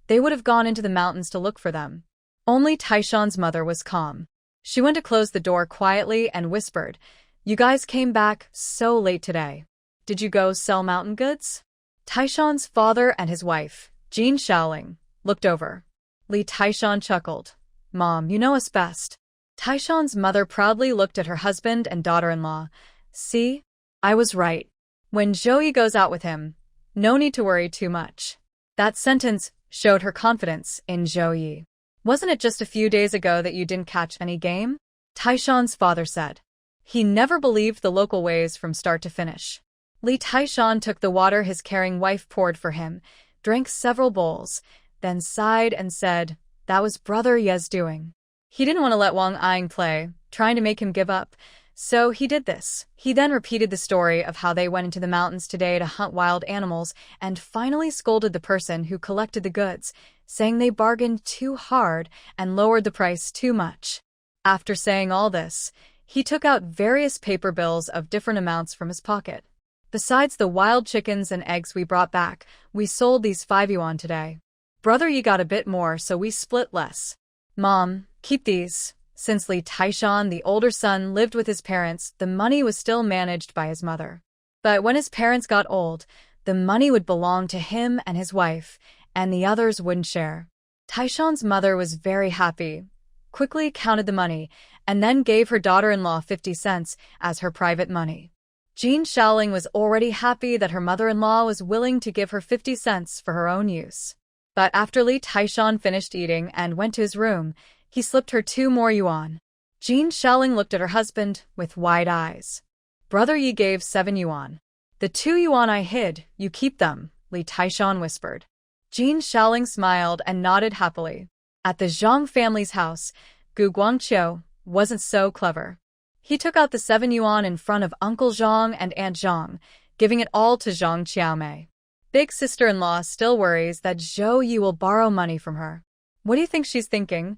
they would have gone into the mountains to look for them. Only Taishan's mother was calm. She went to close the door quietly and whispered, "You guys came back so late today. Did you go sell mountain goods?" Taishan's father and his wife, Jin Shaoling, looked over. Li Taishan chuckled. "Mom, you know us best." Taishan's mother proudly looked at her husband and daughter-in-law. "See? I was right. When Zhao Ye goes out with him, no need to worry too much." That sentence showed her confidence in Zhao Ye. "Wasn't it just a few days ago that you didn't catch any game?" Taishan's father said. He never believed the local ways from start to finish. Li Taishan took the water his caring wife poured for him, drank several bowls, then sighed and said, "That was Brother Ye's doing." He didn't want to let Wang Ying play, trying to make him give up, so he did this. He then repeated the story of how they went into the mountains today to hunt wild animals and finally scolded the person who collected the goods, saying they bargained too hard and lowered the price too much. After saying all this, he took out various paper bills of different amounts from his pocket. "Besides the wild chickens and eggs we brought back, we sold these 5 yuan today. Brother Yi got a bit more, so we split less. Mom, keep these." Since Li Taishan, the older son, lived with his parents, the money was still managed by his mother. But when his parents got old, the money would belong to him and his wife, and the others wouldn't share. Taishan's mother was very happy, quickly counted the money, and then gave her daughter-in-law 50 cents as her private money. Jin Shaoling was already happy that her mother-in-law was willing to give her 50 cents for her own use. But after Li Taishan finished eating and went to his room, he slipped her 2 more yuan. Jin Shaoling looked at her husband with wide eyes. "Brother Yi gave 7 yuan. The 2 yuan I hid, you keep them," Li Taishan whispered. Jin Shaoling smiled and nodded happily. At the Zhang family's house, Gu Guangqiu wasn't so clever. He took out the 7 yuan in front of Uncle Zhang and Aunt Zhang, giving it all to Zhang Qiaomei. Big sister-in-law still worries that Zhao Ye will borrow money from her. "What do you think she's thinking?"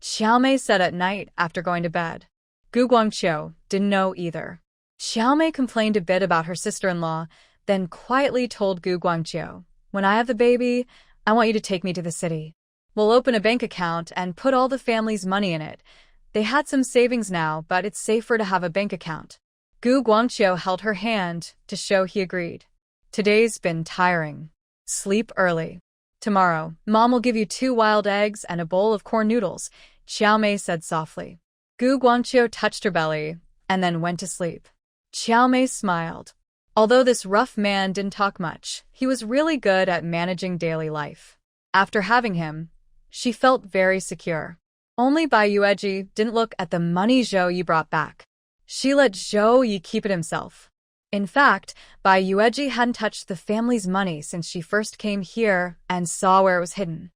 Qiaomei said at night after going to bed. Gu Guangqiu didn't know either. Qiaomei complained a bit about her sister-in-law, then quietly told Gu Guangqiu, "When I have the baby, I want you to take me to the city. We'll open a bank account and put all the family's money in it. They had some savings now, but it's safer to have a bank account." Gu Guangqiu held her hand to show he agreed. "Today's been tiring. Sleep early. Tomorrow, Mom will give you 2 wild eggs and a bowl of corn noodles," Qiaomei said softly. Gu Guangqiu touched her belly and then went to sleep. Qiaomei smiled. Although this rough man didn't talk much, he was really good at managing daily life. After having him, she felt very secure. Only Bai Yueji didn't look at the money Zhao Ye brought back. She let Zhao Ye keep it himself. In fact, Bai Yueji hadn't touched the family's money since she first came here and saw where it was hidden.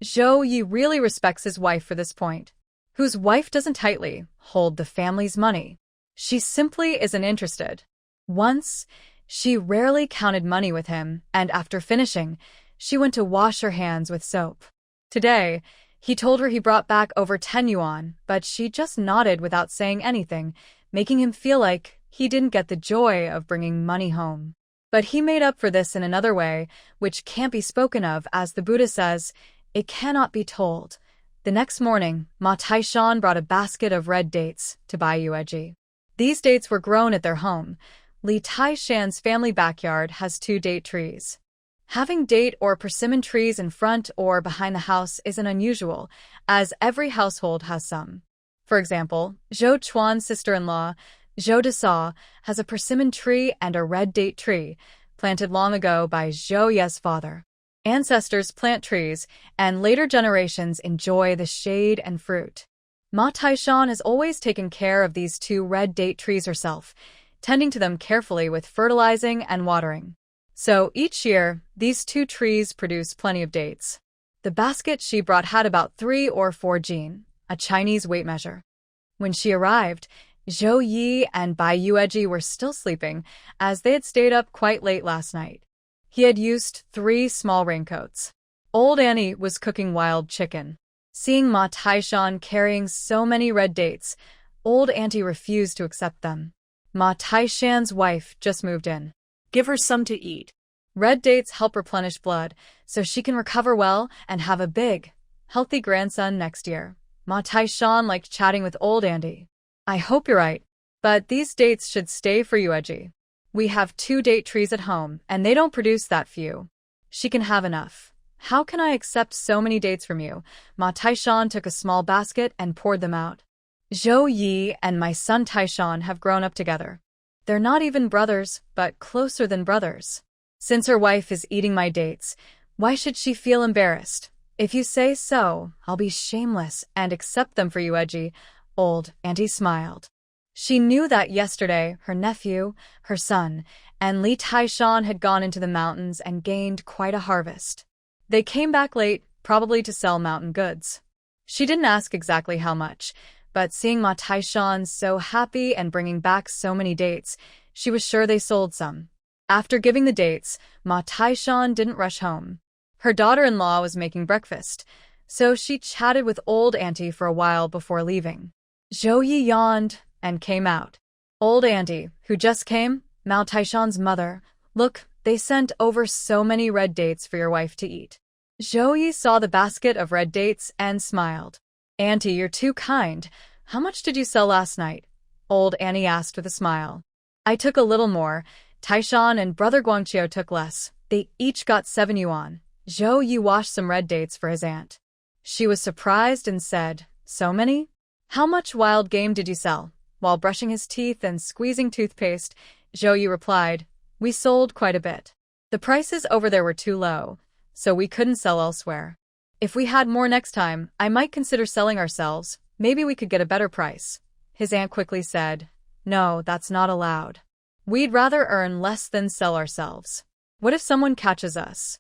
Zhao Ye really respects his wife for this point. Whose wife doesn't tightly hold the family's money? She simply isn't interested. Once, she rarely counted money with him, and after finishing, she went to wash her hands with soap. Today, he told her he brought back over 10 yuan, but she just nodded without saying anything, making him feel like he didn't get the joy of bringing money home. But he made up for this in another way, which can't be spoken of, as the Buddha says, "It cannot be told." The next morning, Ma Taishan brought a basket of red dates to Bai Yueji. These dates were grown at their home. Li Taishan's family backyard has 2 date trees. Having date or persimmon trees in front or behind the house isn't unusual, as every household has some. For example, Zhou Chuan's sister-in-law, Zhou Desa, has a persimmon tree and a red date tree, planted long ago by Zhou Ye's father. Ancestors plant trees, and later generations enjoy the shade and fruit. Ma Taishan has always taken care of these 2 red date trees herself, tending to them carefully with fertilizing and watering. So each year, these 2 trees produce plenty of dates. The basket she brought had about 3 or 4 jin, a Chinese weight measure. When she arrived, Zhou Ye and Bai Yueji were still sleeping, as they had stayed up quite late last night. He had used 3 small raincoats. Old Annie was cooking wild chicken. Seeing Ma Taishan carrying so many red dates, Old Auntie refused to accept them. Ma Taishan's wife just moved in. Give her some to eat. Red dates help replenish blood, so she can recover well and have a big, healthy grandson next year. Ma Taishan liked chatting with old Andy. I hope you're right, but these dates should stay for you, Edgy. We have 2 date trees at home, and they don't produce that few. She can have enough. How can I accept so many dates from you? Ma Taishan took a small basket and poured them out. Zhao Ye and my son Taishan have grown up together. They're not even brothers, but closer than brothers. Since her wife is eating my dates, why should she feel embarrassed? If you say so, I'll be shameless and accept them for you, Edgy. Old Auntie smiled. She knew that yesterday her nephew, her son, and Li Taishan had gone into the mountains and gained quite a harvest. They came back late, probably to sell mountain goods. She didn't ask exactly how much, but seeing Ma Taishan so happy and bringing back so many dates, she was sure they sold some. After giving the dates, Ma Taishan didn't rush home. Her daughter-in-law was making breakfast, so she chatted with old Auntie for a while before leaving. Zhou Yi yawned and came out. Old Auntie, who just came, Ma Taishan's mother, look, they sent over so many red dates for your wife to eat. Zhou Yi saw the basket of red dates and smiled. Auntie, you're too kind. How much did you sell last night? Old Annie asked with a smile. I took a little more. Taishan and brother Guangqiu took less. They each got 7 yuan. Zhou Yi washed some red dates for his aunt. She was surprised and said, so many? How much wild game did you sell? While brushing his teeth and squeezing toothpaste, Zhou Yi replied, we sold quite a bit. The prices over there were too low, so we couldn't sell elsewhere. If we had more next time, I might consider selling ourselves. Maybe we could get a better price. His aunt quickly said, no, that's not allowed. We'd rather earn less than sell ourselves. What if someone catches us?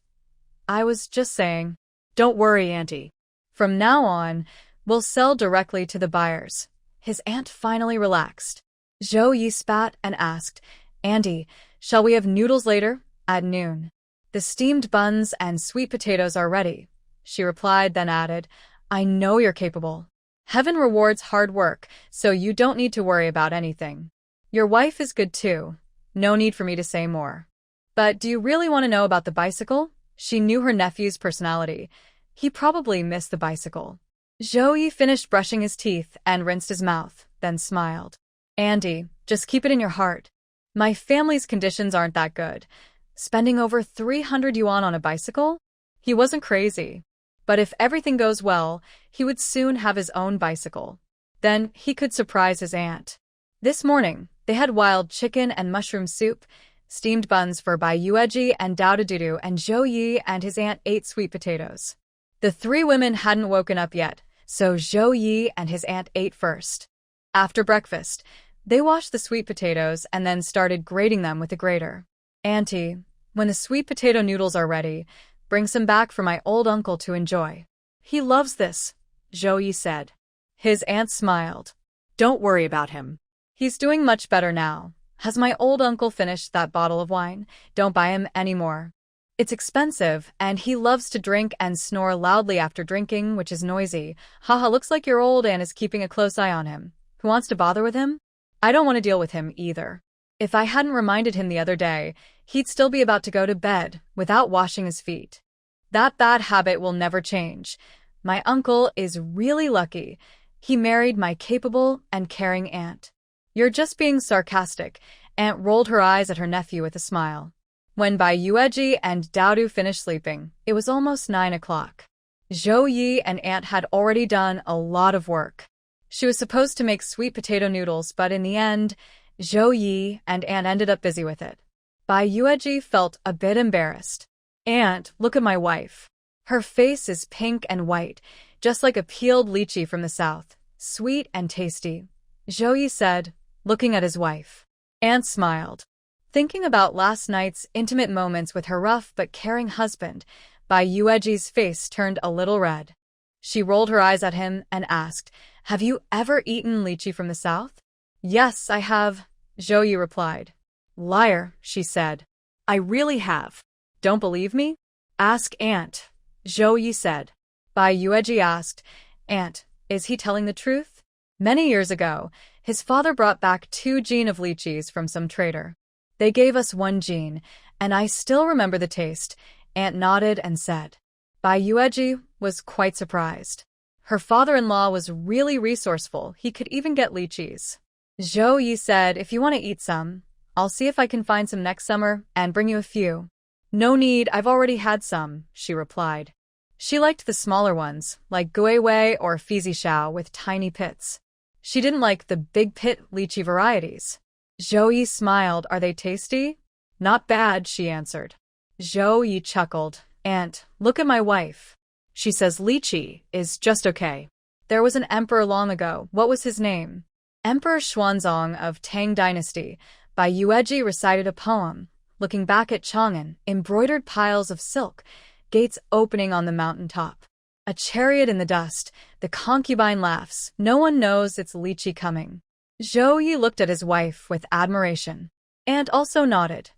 I was just saying. Don't worry, Auntie. From now on, we'll sell directly to the buyers. His aunt finally relaxed. Zhou Yi spat and asked, Auntie, shall we have noodles later, at noon? The steamed buns and sweet potatoes are ready. She replied, then added, I know you're capable. Heaven rewards hard work, so you don't need to worry about anything. Your wife is good too. No need for me to say more. But do you really want to know about the bicycle? She knew her nephew's personality. He probably missed the bicycle. Zhou Yi finished brushing his teeth and rinsed his mouth, then smiled. Auntie, just keep it in your heart. My family's conditions aren't that good. Spending over 300 yuan on a bicycle? He wasn't crazy. But if everything goes well, he would soon have his own bicycle. Then he could surprise his aunt. This morning, they had wild chicken and mushroom soup, steamed buns for Bai Yueji and Dao Dudu, and Zhou Yi and his aunt ate sweet potatoes. The 3 women hadn't woken up yet, so Zhou Yi and his aunt ate first. After breakfast, they washed the sweet potatoes and then started grating them with a grater. Auntie, when the sweet potato noodles are ready, bring some back for my old uncle to enjoy. He loves this, Zhou Yi said. His aunt smiled. Don't worry about him. He's doing much better now. Has my old uncle finished that bottle of wine? Don't buy him any more. It's expensive, and he loves to drink and snore loudly after drinking, which is noisy. Haha, looks like your old aunt is keeping a close eye on him. Who wants to bother with him? I don't want to deal with him either. If I hadn't reminded him the other day, he'd still be about to go to bed without washing his feet. That bad habit will never change. My uncle is really lucky. He married my capable and caring aunt. You're just being sarcastic. Aunt rolled her eyes at her nephew with a smile. When Bai Yueji and Daodu finished sleeping, it was almost 9 o'clock. Zhou Yi and Aunt had already done a lot of work. She was supposed to make sweet potato noodles, but in the end, Zhou Yi and Aunt ended up busy with it. Bai Yueji felt a bit embarrassed. Aunt, look at my wife. Her face is pink and white, just like a peeled lychee from the south, sweet and tasty. Zhou Yi said, looking at his wife. Aunt smiled. Thinking about last night's intimate moments with her rough but caring husband, Bai Yueji's face turned a little red. She rolled her eyes at him and asked, have you ever eaten lychee from the south? Yes, I have, Zhou Yi replied. Liar, she said. I really have. Don't believe me? Ask Aunt, Zhou Yi said. Bai Yueji asked, Aunt, is he telling the truth? Many years ago, his father brought back 2 jean of lychees from some trader. They gave us 1 jean, and I still remember the taste, Aunt nodded and said. Bai Yueji was quite surprised. Her father-in-law was really resourceful, he could even get lychees. Zhao Ye said, if you want to eat some, I'll see if I can find some next summer and bring you a few. No need, I've already had some, she replied. She liked the smaller ones, like guiwei or fizi with tiny pits. She didn't like the big pit lychee varieties. Zhao Ye smiled, are they tasty? Not bad, she answered. Zhao Ye chuckled, Aunt, look at my wife. She says lychee is just okay. There was an emperor long ago, what was his name? Emperor Xuanzong of Tang Dynasty. Bai Yueji recited a poem, looking back at Chang'an, embroidered piles of silk, gates opening on the mountain top. A chariot in the dust, the concubine laughs, no one knows it's lychee coming. Zhou Yi looked at his wife with admiration. Aunt also nodded.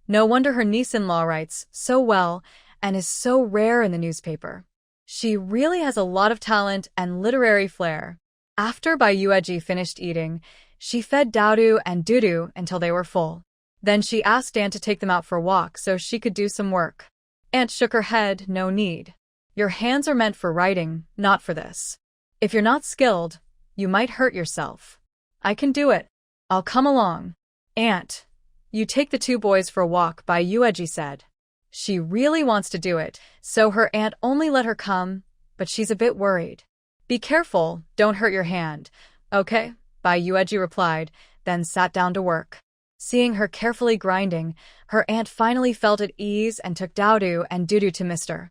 No wonder her niece-in-law writes so well and is so rare in the newspaper. She really has a lot of talent and literary flair. After Bai Yueji finished eating, she fed Daodu and Dudu until they were full. Then she asked Aunt to take them out for a walk so she could do some work. Aunt shook her head, no need. Your hands are meant for writing, not for this. If you're not skilled, you might hurt yourself. I can do it. I'll come along. Aunt, you take the two boys for a walk, Bai Yueji said. She really wants to do it, so her aunt only let her come, but she's a bit worried. Be careful, don't hurt your hand. Okay, Bai Yueji replied, then sat down to work. Seeing her carefully grinding, her aunt finally felt at ease and took Daodu and Dudu to Mr.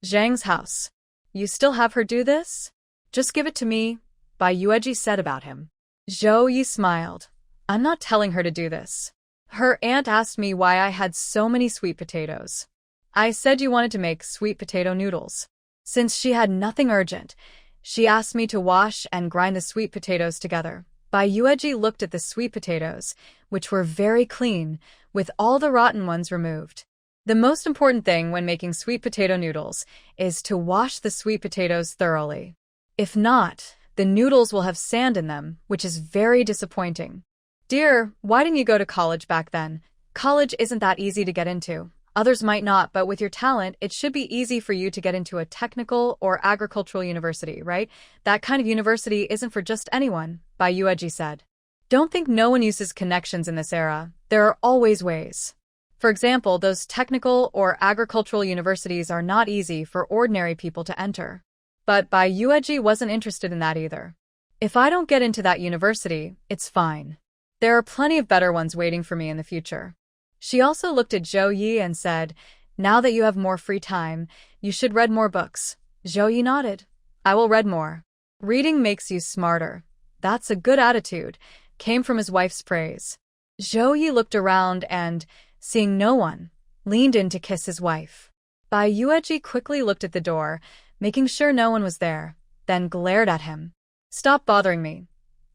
Zhang's house. You still have her do this? Just give it to me, Bai Yueji said about him. Zhou Yi smiled. I'm not telling her to do this. Her aunt asked me why I had so many sweet potatoes. I said you wanted to make sweet potato noodles. Since she had nothing urgent, she asked me to wash and grind the sweet potatoes together. Bai Yueji looked at the sweet potatoes, which were very clean, with all the rotten ones removed. The most important thing when making sweet potato noodles is to wash the sweet potatoes thoroughly. If not, the noodles will have sand in them, which is very disappointing. Dear, why didn't you go to college back then? College isn't that easy to get into. Others might not, but with your talent, it should be easy for you to get into a technical or agricultural university, right? That kind of university isn't for just anyone, Bai Yueji said. Don't think no one uses connections in this era. There are always ways. For example, those technical or agricultural universities are not easy for ordinary people to enter. But Bai Yueji wasn't interested in that either. If I don't get into that university, it's fine. There are plenty of better ones waiting for me in the future. She also looked at Zhou Yi and said, now that you have more free time, you should read more books. Zhou Yi nodded. I will read more. Reading makes you smarter. That's a good attitude, came from his wife's praise. Zhou Yi looked around and, seeing no one, leaned in to kiss his wife. Bai Yueji quickly looked at the door, making sure no one was there, then glared at him. Stop bothering me.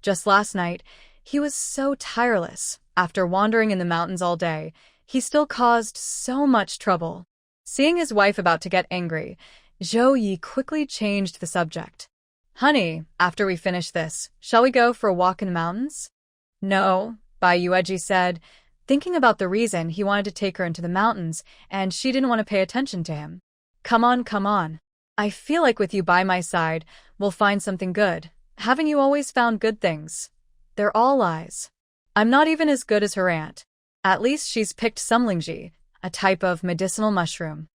Just last night, he was so tireless. After wandering in the mountains all day, he still caused so much trouble. Seeing his wife about to get angry, Zhou Yi quickly changed the subject. Honey, after we finish this, shall we go for a walk in the mountains? No, Bai Yueji said, thinking about the reason he wanted to take her into the mountains and she didn't want to pay attention to him. Come on, come on. I feel like with you by my side, we'll find something good. Haven't you always found good things? They're all lies. I'm not even as good as her aunt. At least she's picked some lingji, a type of medicinal mushroom.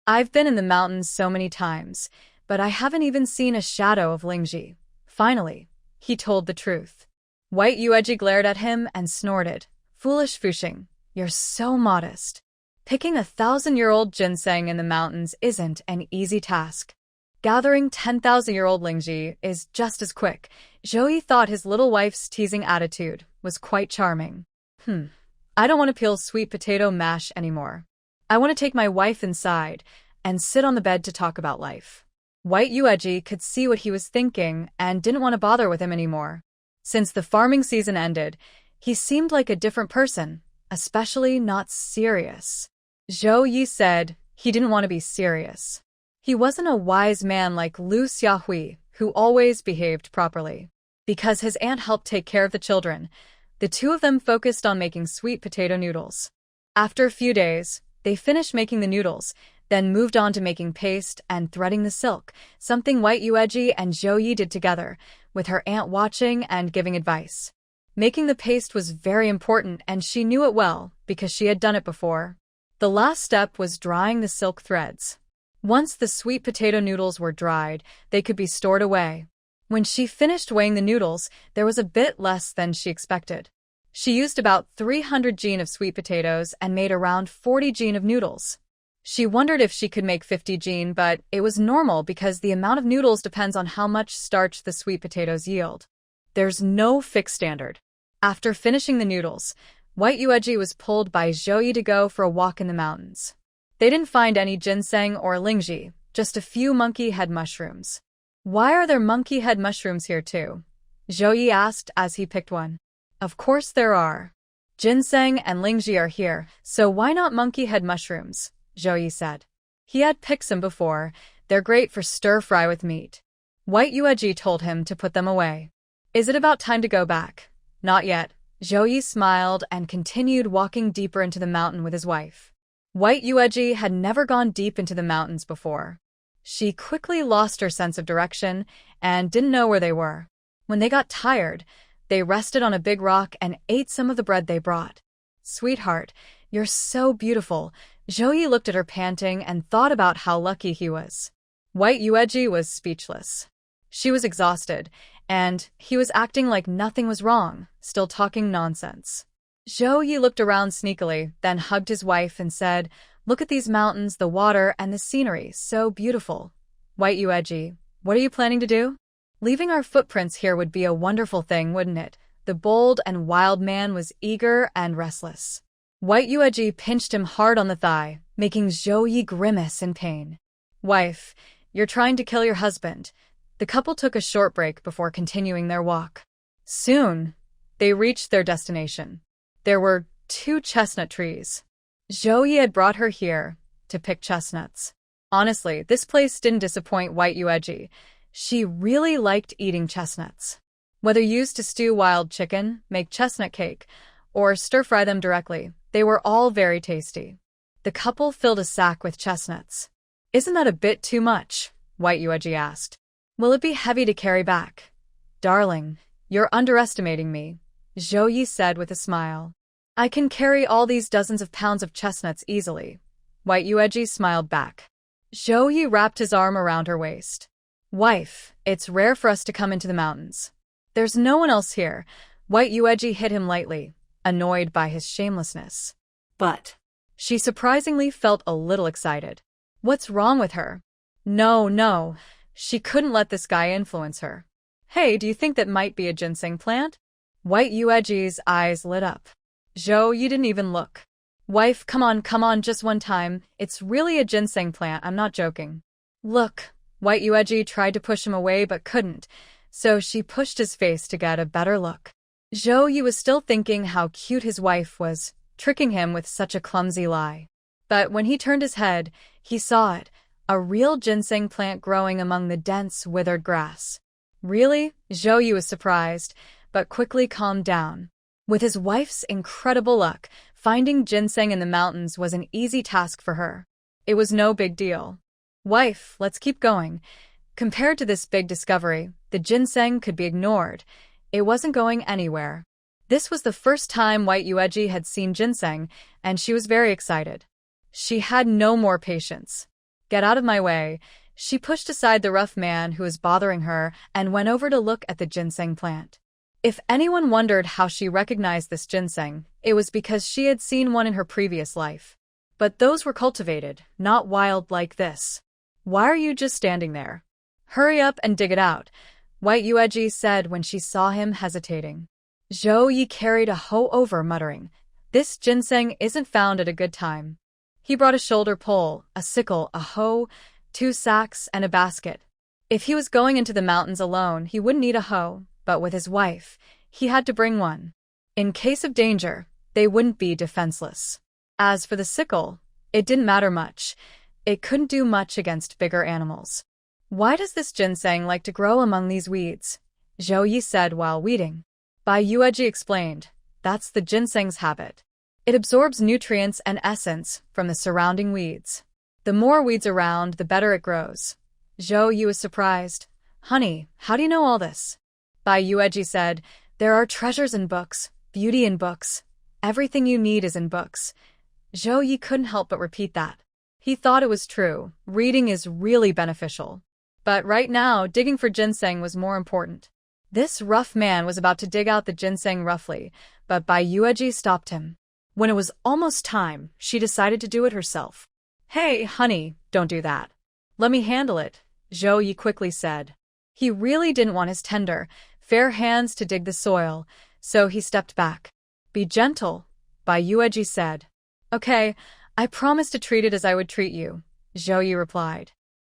I've been in the mountains so many times, but I haven't even seen a shadow of lingji. Finally, he told the truth. White Yueji glared at him and snorted. Foolish Fuxing, you're so modest. Picking 1,000-year-old ginseng in the mountains isn't an easy task. Gathering 10,000-year-old lingji is just as quick. Zhou Yi thought his little wife's teasing attitude was quite charming. I don't want to peel sweet potato mash anymore. I want to take my wife inside and sit on the bed to talk about life. White Yueji could see what he was thinking and didn't want to bother with him anymore. Since the farming season ended, he seemed like a different person, especially not serious. Zhou Yi said he didn't want to be serious. He wasn't a wise man like Lu Xiaohui, who always behaved properly. Because his aunt helped take care of the children, the two of them focused on making sweet potato noodles. After a few days, they finished making the noodles, then moved on to making paste and threading the silk, something White Yueji and Zhao Ye did together, with her aunt watching and giving advice. Making the paste was very important and she knew it well because she had done it before. The last step was drying the silk threads. Once the sweet potato noodles were dried, they could be stored away. When she finished weighing the noodles, there was a bit less than she expected. She used about 300 jin of sweet potatoes and made around 40 jin of noodles. She wondered if she could make 50 jin, but it was normal because the amount of noodles depends on how much starch the sweet potatoes yield. There's no fixed standard. After finishing the noodles, White Yueji was pulled by Zhao Ye to go for a walk in the mountains. They didn't find any ginseng or lingji, just a few monkey head mushrooms. Why are there monkey head mushrooms here too? Zhao Ye asked as he picked one. Of course there are. Ginseng and lingji are here, so why not monkey head mushrooms? Zhao Ye said. He had picked some before. They're great for stir-fry with meat. White Yueji told him to put them away. Is it about time to go back? Not yet. Zhao Ye smiled and continued walking deeper into the mountain with his wife. White Yueji had never gone deep into the mountains before. She quickly lost her sense of direction and didn't know where they were. When they got tired, they rested on a big rock and ate some of the bread they brought. Sweetheart, you're so beautiful. Zhao Ye looked at her panting and thought about how lucky he was. White Yueji was speechless. She was exhausted, and he was acting like nothing was wrong, still talking nonsense. Zhao Ye looked around sneakily, then hugged his wife and said, "Look at these mountains, the water, and the scenery, so beautiful." White Yueji, what are you planning to do? Leaving our footprints here would be a wonderful thing, wouldn't it? The bold and wild man was eager and restless. White Yueji pinched him hard on the thigh, making Zhao Ye grimace in pain. Wife, you're trying to kill your husband. The couple took a short break before continuing their walk. Soon, they reached their destination. There were 2 chestnut trees. Zhao Ye had brought her here to pick chestnuts. Honestly, this place didn't disappoint White Yueji. She really liked eating chestnuts. Whether used to stew wild chicken, make chestnut cake, or stir-fry them directly, they were all very tasty. The couple filled a sack with chestnuts. Isn't that a bit too much? White Yueji asked. Will it be heavy to carry back? Darling, you're underestimating me, Zhao Ye said with a smile. I can carry all these dozens of pounds of chestnuts easily. White Yueji smiled back. Zhao Ye wrapped his arm around her waist. Wife, it's rare for us to come into the mountains. There's no one else here. White Yueji hit him lightly, annoyed by his shamelessness. But she surprisingly felt a little excited. What's wrong with her? No. She couldn't let this guy influence her. Hey, do you think that might be a ginseng plant? White Yueji's eyes lit up. Zhao, you didn't even look. Wife, come on, just one time. It's really a ginseng plant, I'm not joking. Look. White Yueji tried to push him away but couldn't, so she pushed his face to get a better look. Zhao Ye was still thinking how cute his wife was, tricking him with such a clumsy lie. But when he turned his head, he saw it, a real ginseng plant growing among the dense, withered grass. Really? Zhao Ye was surprised, but quickly calmed down. With his wife's incredible luck, finding ginseng in the mountains was an easy task for her. It was no big deal. Wife, let's keep going. Compared to this big discovery, the ginseng could be ignored. It wasn't going anywhere. This was the first time White Yueji had seen ginseng, and she was very excited. She had no more patience. Get out of my way. She pushed aside the rough man who was bothering her and went over to look at the ginseng plant. If anyone wondered how she recognized this ginseng, it was because she had seen one in her previous life. But those were cultivated, not wild like this. Why are you just standing there? Hurry up and dig it out, White Yueji said when she saw him hesitating. Zhao Ye carried a hoe over, muttering, "This ginseng isn't found at a good time." He brought a shoulder pole, a sickle, a hoe, 2 sacks, and a basket. If he was going into the mountains alone, he wouldn't need a hoe, but with his wife, he had to bring one. In case of danger, they wouldn't be defenseless. As for the sickle, it didn't matter much. It couldn't do much against bigger animals. Why does this ginseng like to grow among these weeds? Zhao Ye said while weeding. Bai Yueji explained, that's the ginseng's habit. It absorbs nutrients and essence from the surrounding weeds. The more weeds around, the better it grows. Zhao Ye was surprised. Honey, how do you know all this? Bai Yueji said, there are treasures in books, beauty in books. Everything you need is in books. Zhao Ye couldn't help but repeat that. He thought it was true. Reading is really beneficial. But right now, digging for ginseng was more important. This rough man was about to dig out the ginseng roughly, but Bai Yueji stopped him. When it was almost time, she decided to do it herself. Hey, honey, don't do that. Let me handle it, Zhao Ye quickly said. He really didn't want his tender, fair hands to dig the soil, so he stepped back. Be gentle, Bai Yueji said. Okay, I promise to treat it as I would treat you, Zhao Ye replied.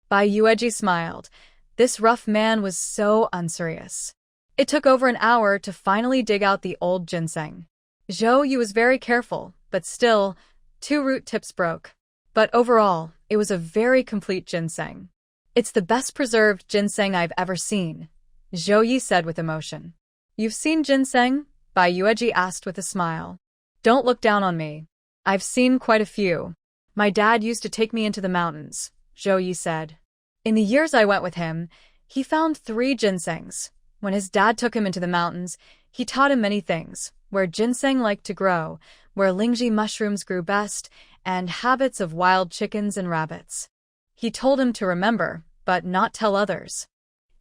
Bai Yueji smiled. This rough man was so unserious. It took over an hour to finally dig out the old ginseng. Zhao Ye was very careful, but still, 2 root tips broke. But overall, it was a very complete ginseng. It's the best preserved ginseng I've ever seen, Zhao Ye said with emotion. You've seen ginseng? Bai Yueji asked with a smile. Don't look down on me. I've seen quite a few. My dad used to take me into the mountains, Zhao Ye said. In the years I went with him, he found 3 ginsengs. When his dad took him into the mountains, he taught him many things, where ginseng liked to grow, where lingji mushrooms grew best, and habits of wild chickens and rabbits. He told him to remember, but not tell others.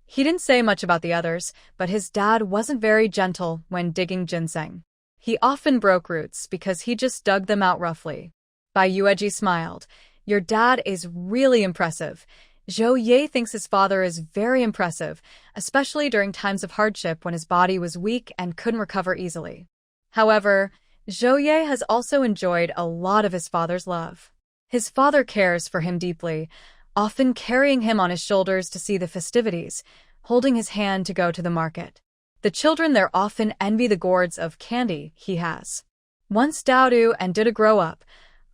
He didn't say much about the others, but his dad wasn't very gentle when digging ginseng. He often broke roots because he just dug them out roughly. Bai Yueji smiled. Your dad is really impressive. Zhao Ye thinks his father is very impressive, especially during times of hardship when his body was weak and couldn't recover easily. However, Zhao Ye has also enjoyed a lot of his father's love. His father cares for him deeply, often carrying him on his shoulders to see the festivities, holding his hand to go to the market. The children there often envy the gourds of candy he has. Once Daodu and Duda grow up,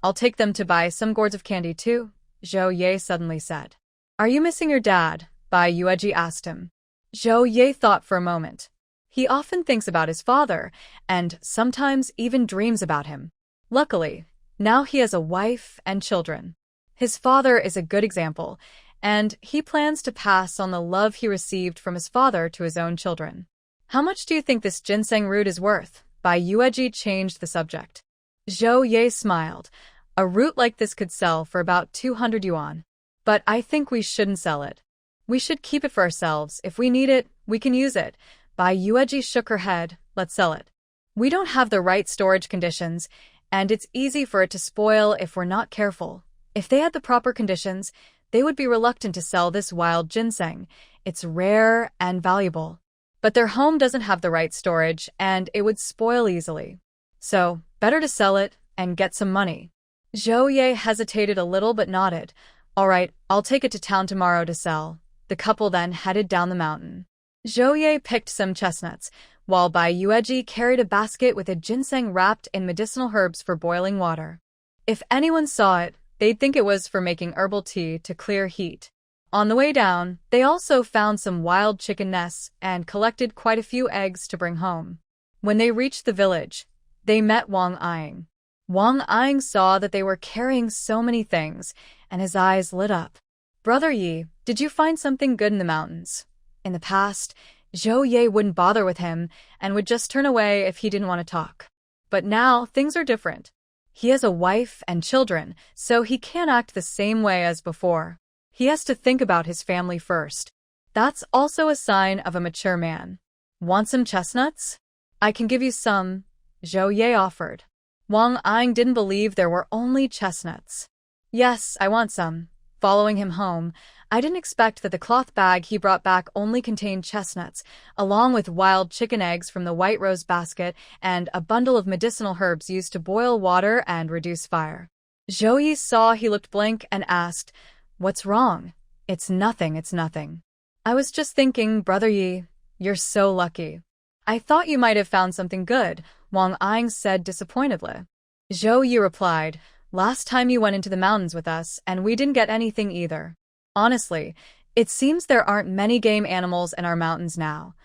I'll take them to buy some gourds of candy too, Zhao Ye suddenly said. Are you missing your dad? Bai Yueji asked him. Zhao Ye thought for a moment. He often thinks about his father, and sometimes even dreams about him. Luckily, now he has a wife and children. His father is a good example, and he plans to pass on the love he received from his father to his own children. How much do you think this ginseng root is worth? Bai Yueji changed the subject. Zhao Ye smiled. A root like this could sell for about 200 yuan. But I think we shouldn't sell it. We should keep it for ourselves. If we need it, we can use it. Bai Yueji shook her head. Let's sell it. We don't have the right storage conditions, and it's easy for it to spoil if we're not careful. If they had the proper conditions, they would be reluctant to sell this wild ginseng. It's rare and valuable. But their home doesn't have the right storage, and it would spoil easily. So, better to sell it and get some money. Zhao Ye hesitated a little but nodded. All right, I'll take it to town tomorrow to sell. The couple then headed down the mountain. Zhao Ye picked some chestnuts, while Bai Yueji carried a basket with a ginseng wrapped in medicinal herbs for boiling water. If anyone saw it, they'd think it was for making herbal tea to clear heat. On the way down, they also found some wild chicken nests and collected quite a few eggs to bring home. When they reached the village, they met Wang Ying. Wang Ying saw that they were carrying so many things, and his eyes lit up. Brother Yi, did you find something good in the mountains? In the past, Zhao Ye wouldn't bother with him and would just turn away if he didn't want to talk. But now, things are different. He has a wife and children, so he can't act the same way as before. He has to think about his family first. That's also a sign of a mature man. Want some chestnuts? I can give you some, Zhao Ye offered. Wang Ying didn't believe there were only chestnuts. Yes, I want some. Following him home, I didn't expect that the cloth bag he brought back only contained chestnuts, along with wild chicken eggs from the white rose basket and a bundle of medicinal herbs used to boil water and reduce fire. Zhao Ye saw he looked blank and asked, What's wrong? It's nothing. I was just thinking, Brother Yi, you're so lucky. I thought you might have found something good, Wang Ying said disappointedly. Zhao Ye replied, Last time you went into the mountains with us, and we didn't get anything either. Honestly, it seems there aren't many game animals in our mountains now.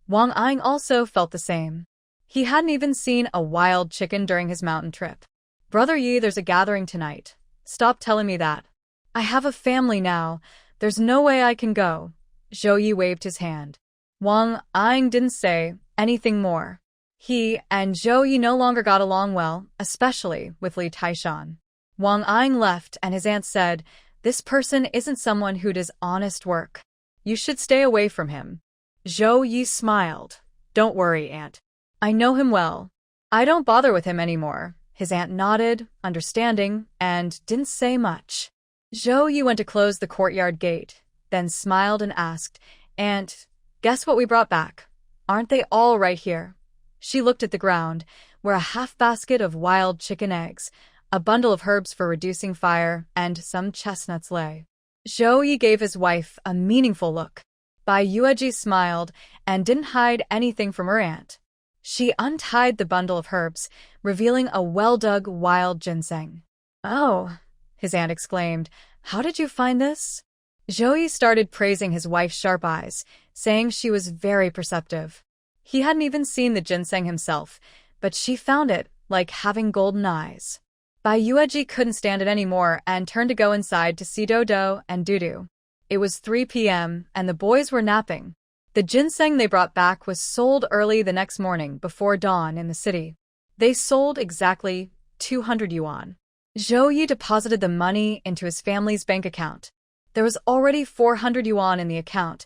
Wang Ying also felt the same. He hadn't even seen a wild chicken during his mountain trip. Brother Yi, there's a gathering tonight. Stop telling me that. I have a family now. There's no way I can go. Zhao Ye waved his hand. Wang Ying didn't say anything more. He and Zhao Ye no longer got along well, especially with Li Taishan. Wang Ying left and his aunt said, "This person isn't someone who does honest work. You should stay away from him." Zhao Ye smiled. "Don't worry, aunt. I know him well. I don't bother with him anymore." His aunt nodded, understanding, and didn't say much. Zhao Ye went to close the courtyard gate, then smiled and asked, "Aunt, guess what we brought back? Aren't they all right here?" She looked at the ground, where a half-basket of wild chicken eggs, a bundle of herbs for reducing fire, and some chestnuts lay. Zhao Ye gave his wife a meaningful look. Bai Yueji smiled and didn't hide anything from her aunt. She untied the bundle of herbs, revealing a well-dug wild ginseng. "Oh," his aunt exclaimed, "how did you find this?" Zhao Ye started praising his wife's sharp eyes, saying she was very perceptive. He hadn't even seen the ginseng himself, but she found it like having golden eyes. Bai Yueji couldn't stand it anymore and turned to go inside to see Dodo and Dudu. It was 3 p.m. and the boys were napping. The ginseng they brought back was sold early the next morning before dawn in the city. They sold exactly 200 yuan. Zhao Ye deposited the money into his family's bank account. There was already 400 yuan in the account,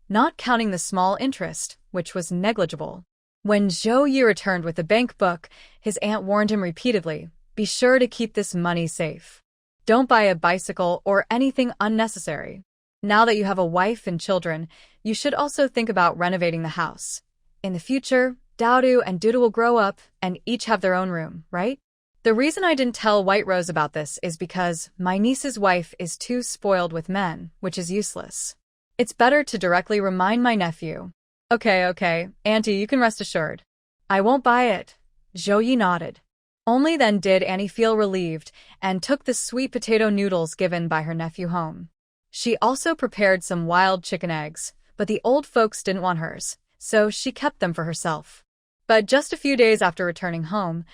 not counting the small interest, which was negligible. When Zhao Ye returned with the bank book, his aunt warned him repeatedly, "Be sure to keep this money safe. Don't buy a bicycle or anything unnecessary. Now that you have a wife and children, you should also think about renovating the house. In the future, Daodu and Dudu will grow up and each have their own room, right?" The reason I didn't tell White Rose about this is because my niece's wife is too spoiled with men, which is useless. It's better to directly remind my nephew. Okay, Auntie, you can rest assured. I won't buy it." Zhao Ye nodded. Only then did Annie feel relieved and took the sweet potato noodles given by her nephew home. She also prepared some wild chicken eggs, but the old folks didn't want hers, so she kept them for herself. But just a few days after returning home,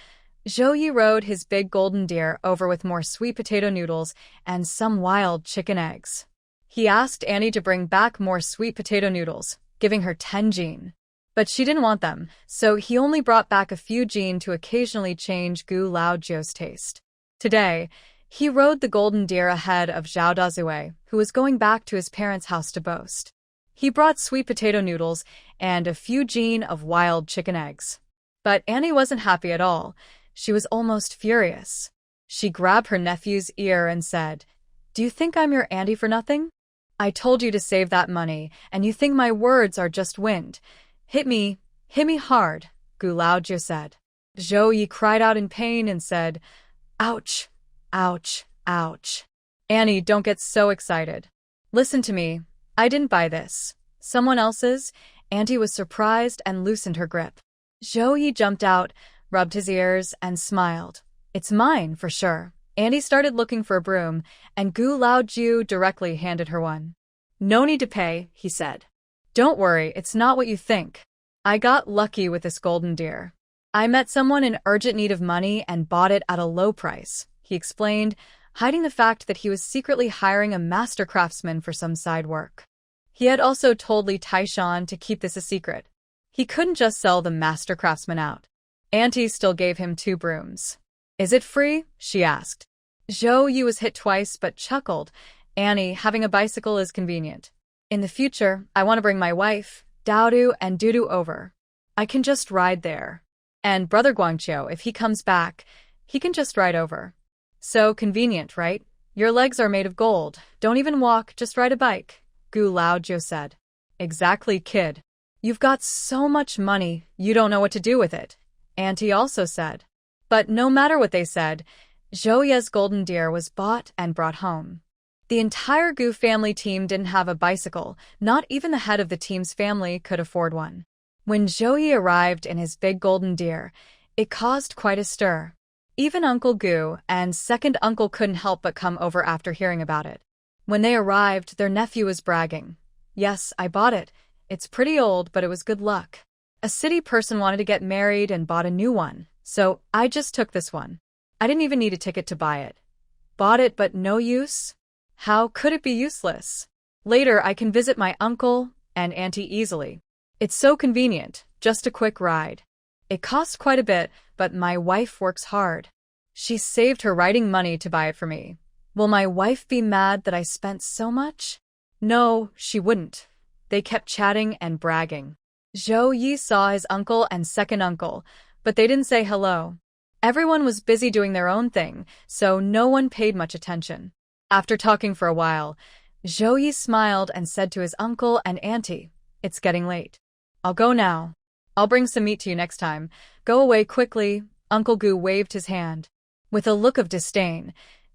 Zhao Ye rode his big golden deer over with more sweet potato noodles and some wild chicken eggs. He asked Annie to bring back more sweet potato noodles, giving her 10 jin. But she didn't want them, so he only brought back a few jin to occasionally change Gu Lao Jiu's taste. Today, he rode the golden deer ahead of Zhao Dazue, who was going back to his parents' house to boast. He brought sweet potato noodles and a few jin of wild chicken eggs. But Annie wasn't happy at all. She was almost furious. She grabbed her nephew's ear and said, "Do you think I'm your auntie for nothing? I told you to save that money, and you think my words are just wind. Hit me hard," Gu Laojiu said. Zhao Ye cried out in pain and said, "Ouch, ouch, ouch." "Annie, don't get so excited. Listen to me. I didn't buy this. Someone else's." Auntie was surprised and loosened her grip. Zhao Ye jumped out, rubbed his ears, and smiled. "It's mine, for sure." Annie started looking for a broom, and Gu Laojiu directly handed her one. "No need to pay," he said. "Don't worry, it's not what you think. I got lucky with this golden deer. I met someone in urgent need of money and bought it at a low price," he explained, hiding the fact that he was secretly hiring a master craftsman for some side work. He had also told Li Taishan to keep this a secret. He couldn't just sell the master craftsman out. Auntie still gave him 2 brooms. "Is it free?" she asked. Zhao Ye was hit twice but chuckled. "Annie, having a bicycle is convenient. In the future, I want to bring my wife, Daodu, and Dudu over. I can just ride there. And Brother Guangqiu, if he comes back, he can just ride over. So convenient, right? Your legs are made of gold. Don't even walk, just ride a bike," Gu Laojiu said. "Exactly, kid. You've got so much money, you don't know what to do with it," Auntie also said. But no matter what they said, Zhao Ye's golden deer was bought and brought home. The entire Gu family team didn't have a bicycle, not even the head of the team's family could afford one. When Zhao Ye arrived in his big golden deer, it caused quite a stir. Even Uncle Gu and second uncle couldn't help but come over after hearing about it. When they arrived, their nephew was bragging. "Yes, I bought it. It's pretty old, but it was good luck." A city person wanted to get married and bought a new one, so I just took this one. I didn't even need a ticket to buy it. Bought it but no use? How could it be useless? Later I can visit my uncle and auntie easily. It's so convenient, just a quick ride. It costs quite a bit, but my wife works hard. She saved her writing money to buy it for me. Will my wife be mad that I spent so much? No, she wouldn't. They kept chatting and bragging. Zhao Ye saw his uncle and second uncle, but they didn't say hello. Everyone was busy doing their own thing, so no one paid much attention. After talking for a while, Zhao Ye smiled and said to his uncle and auntie, "It's getting late. I'll go now. I'll bring some meat to you next time. Go away quickly." Uncle Gu waved his hand. With a look of disdain,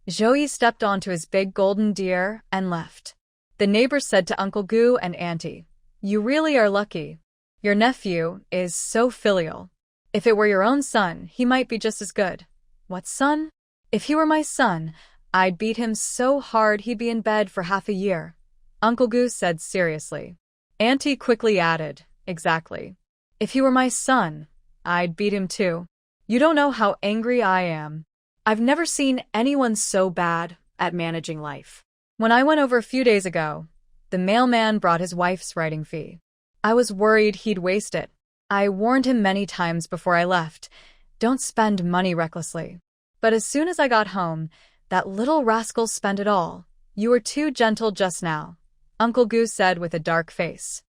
Zhao Ye stepped onto his big golden deer and left. The neighbors said to Uncle Gu and auntie, "You really are lucky. Your nephew is so filial. If it were your own son, he might be just as good." "What son?" "If he were my son, I'd beat him so hard he'd be in bed for half a year," Uncle Gu said seriously. Auntie quickly added, "Exactly. If he were my son, I'd beat him too. You don't know how angry I am. I've never seen anyone so bad at managing life. When I went over a few days ago, the mailman brought his wife's writing fee. I was worried he'd waste it. I warned him many times before I left, don't spend money recklessly. But as soon as I got home, that little rascal spent it all. You were too gentle just now," Uncle Gu said with a dark face.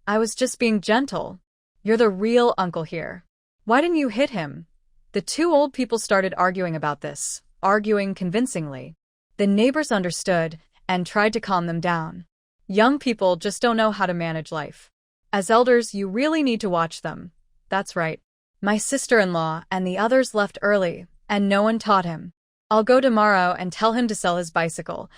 "I was just being gentle. You're the real uncle here. Why didn't you hit him?" The two old people started arguing about this, arguing convincingly. The neighbors understood and tried to calm them down. Young people just don't know how to manage life. As elders, you really need to watch them. That's right. My sister-in-law and the others left early, and no one taught him. I'll go tomorrow and tell him to sell his bicycle,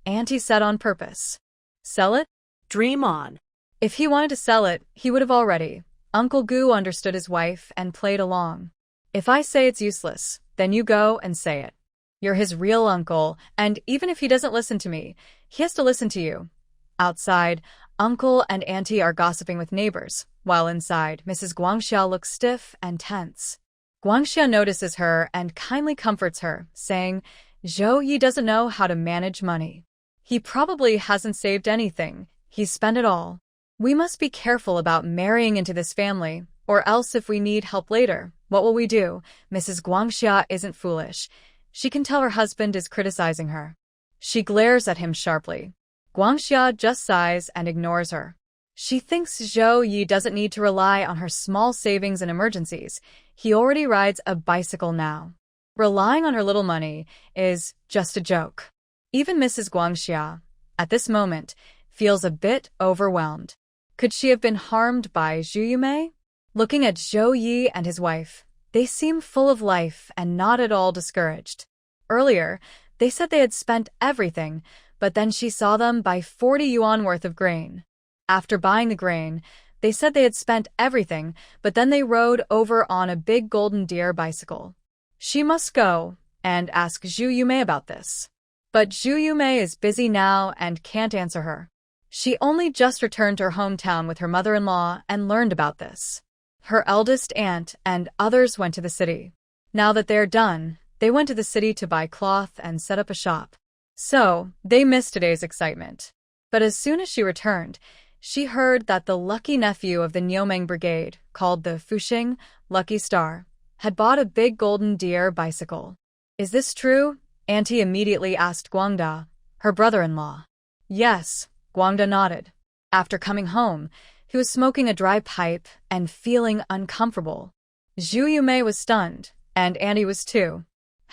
Auntie said on purpose. Sell it? Dream on. If he wanted to sell it, he would have already. Uncle Gu understood his wife and played along. If I say it's useless, then you go and say it. You're his real uncle, and even if he doesn't listen to me, he has to listen to you. Outside, Uncle and Auntie are gossiping with neighbors, while inside, Mrs. Guangxia looks stiff and tense. Guangxia notices her and kindly comforts her, saying, "Zhou Yi doesn't know how to manage money. He probably hasn't saved anything. He's spent it all. We must be careful about marrying into this family, or else if we need help later, what will we do?" Mrs. Guangxia isn't foolish. She can tell her husband is criticizing her. She glares at him sharply. Guangxia just sighs and ignores her. She thinks Zhou Yi doesn't need to rely on her small savings in emergencies. He already rides a bicycle now. Relying on her little money is just a joke. Even Mrs. Guangxia, at this moment, feels a bit overwhelmed. Could she have been harmed by Zhu Yumei? Looking at Zhou Yi and his wife, they seem full of life and not at all discouraged. Earlier, they said they had spent everything, but then she saw them buy 40 yuan worth of grain. After buying the grain, they said they had spent everything, but then they rode over on a big golden deer bicycle. She must go and ask Zhu Yumei about this. But Zhu Yumei is busy now and can't answer her. She only just returned to her hometown with her mother-in-law and learned about this. Her eldest aunt and others went to the city. Now that they're done, they went to the city to buy cloth and set up a shop. So, they missed today's excitement. But as soon as she returned, she heard that the lucky nephew of the Niumeng Brigade, called the Fuxing Lucky Star, had bought a big golden deer bicycle. "Is this true?" Auntie immediately asked Guangda, her brother-in-law. Yes, Guangda nodded. After coming home, he was smoking a dry pipe and feeling uncomfortable. Zhu Yumei was stunned, and Auntie was too.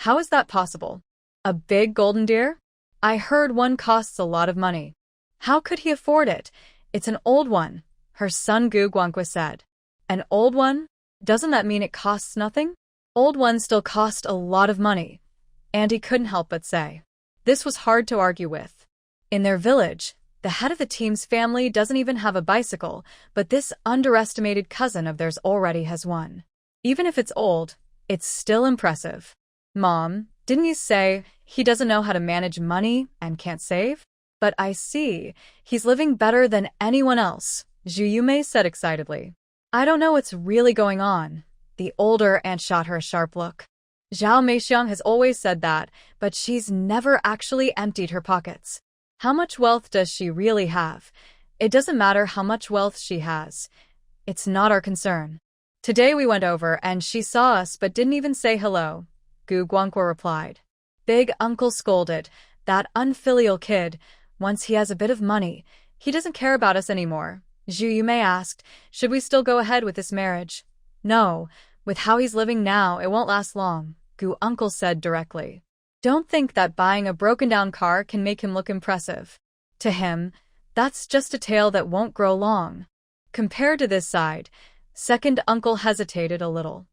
How is that possible? A big golden deer? I heard one costs a lot of money. How could he afford it? It's an old one, her son Gu Guangqua said. An old one? Doesn't that mean it costs nothing? Old ones still cost a lot of money, Auntie couldn't help but say. This was hard to argue with. In their village, the head of the team's family doesn't even have a bicycle, but this underestimated cousin of theirs already has one. Even if it's old, it's still impressive. Mom, didn't you say he doesn't know how to manage money and can't save? But I see, he's living better than anyone else, Zhu Yumei said excitedly. I don't know what's really going on. The older aunt shot her a sharp look. Zhao Meixiang has always said that, but she's never actually emptied her pockets. How much wealth does she really have? It doesn't matter how much wealth she has. It's not our concern. Today we went over and she saw us but didn't even say hello, Gu Guangguo replied. Big uncle scolded. That unfilial kid. Once he has a bit of money, he doesn't care about us anymore. Zhu Yumei asked, should we still go ahead with this marriage? No, with how he's living now, it won't last long, Gu uncle said directly. Don't think that buying a broken-down car can make him look impressive. To him, that's just a tail that won't grow long. Compared to this side, second uncle hesitated a little.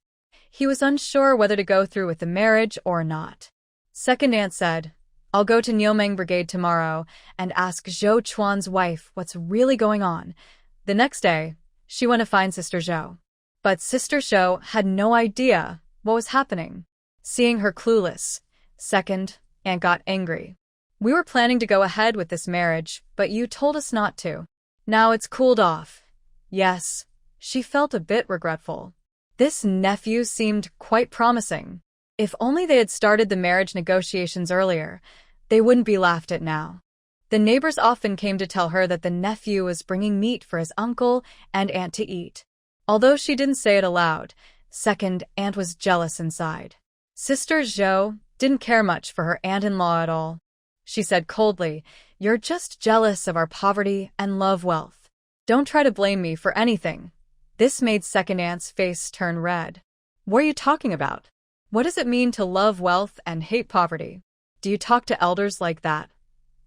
He was unsure whether to go through with the marriage or not. Second aunt said, I'll go to Niumeng Brigade tomorrow and ask Zhou Chuan's wife what's really going on. The next day, she went to find Sister Zhou. But Sister Zhou had no idea what was happening. Seeing her clueless, second aunt got angry. We were planning to go ahead with this marriage, but you told us not to. Now it's cooled off. Yes, she felt a bit regretful. This nephew seemed quite promising. If only they had started the marriage negotiations earlier, they wouldn't be laughed at now. The neighbors often came to tell her that the nephew was bringing meat for his uncle and aunt to eat. Although she didn't say it aloud, second aunt was jealous inside. Sister Zhou didn't care much for her aunt-in-law at all. She said coldly, you're just jealous of our poverty and love wealth. Don't try to blame me for anything. This made second aunt's face turn red. What are you talking about? What does it mean to love wealth and hate poverty? Do you talk to elders like that?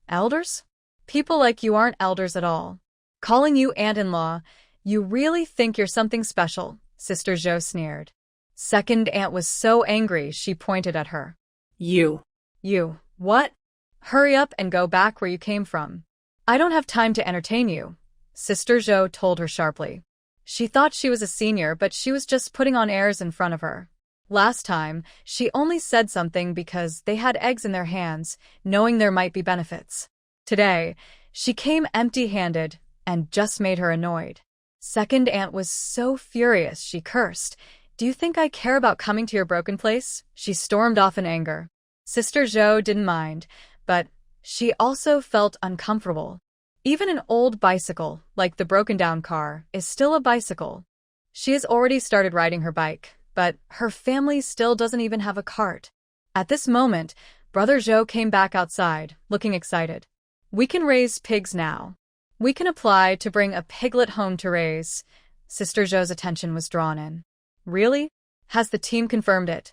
Elders? People like you aren't elders at all. Calling you aunt-in-law, you really think you're something special, Sister Zhou sneered. Second aunt was so angry she pointed at her. You. What? Hurry up and go back where you came from. I don't have time to entertain you, Sister Zhou told her sharply. She thought she was a senior, but she was just putting on airs in front of her. Last time, she only said something because they had eggs in their hands, knowing there might be benefits. Today, she came empty-handed and just made her annoyed. Second aunt was so furious she cursed. Do you think I care about coming to your broken place? She stormed off in anger. Sister Zhou didn't mind, but she also felt uncomfortable. Even an old bicycle, like the broken-down car, is still a bicycle. She has already started riding her bike, but her family still doesn't even have a cart. At this moment, Brother Zhou came back outside, looking excited. We can raise pigs now. We can apply to bring a piglet home to raise. Sister Zhou's attention was drawn in. Really? Has the team confirmed it?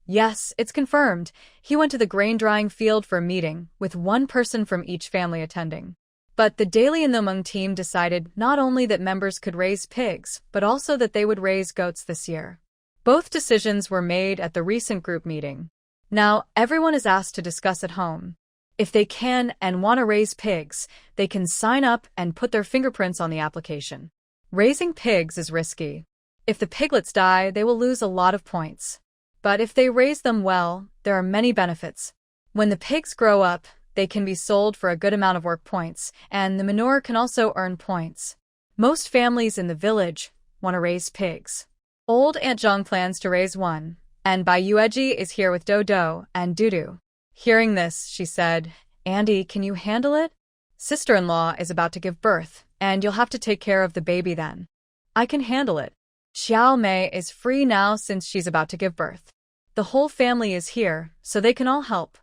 Yes, it's confirmed. He went to the grain-drying field for a meeting, with one person from each family attending. But the Daily and the Hmong team decided not only that members could raise pigs, but also that they would raise goats this year. Both decisions were made at the recent group meeting. Now, everyone is asked to discuss at home. If they can and want to raise pigs, they can sign up and put their fingerprints on the application. Raising pigs is risky. If the piglets die, they will lose a lot of points. But if they raise them well, there are many benefits. When the pigs grow up, they can be sold for a good amount of work points, and the manure can also earn points. Most families in the village want to raise pigs. Old Aunt Zhang plans to raise one, and Bai Yueji is here with Dodo and Dudu. Hearing this, she said, Andy, can you handle it? Sister-in-law is about to give birth, and you'll have to take care of the baby then. I can handle it. Xiao Mei is free now since she's about to give birth. The whole family is here, so they can all help.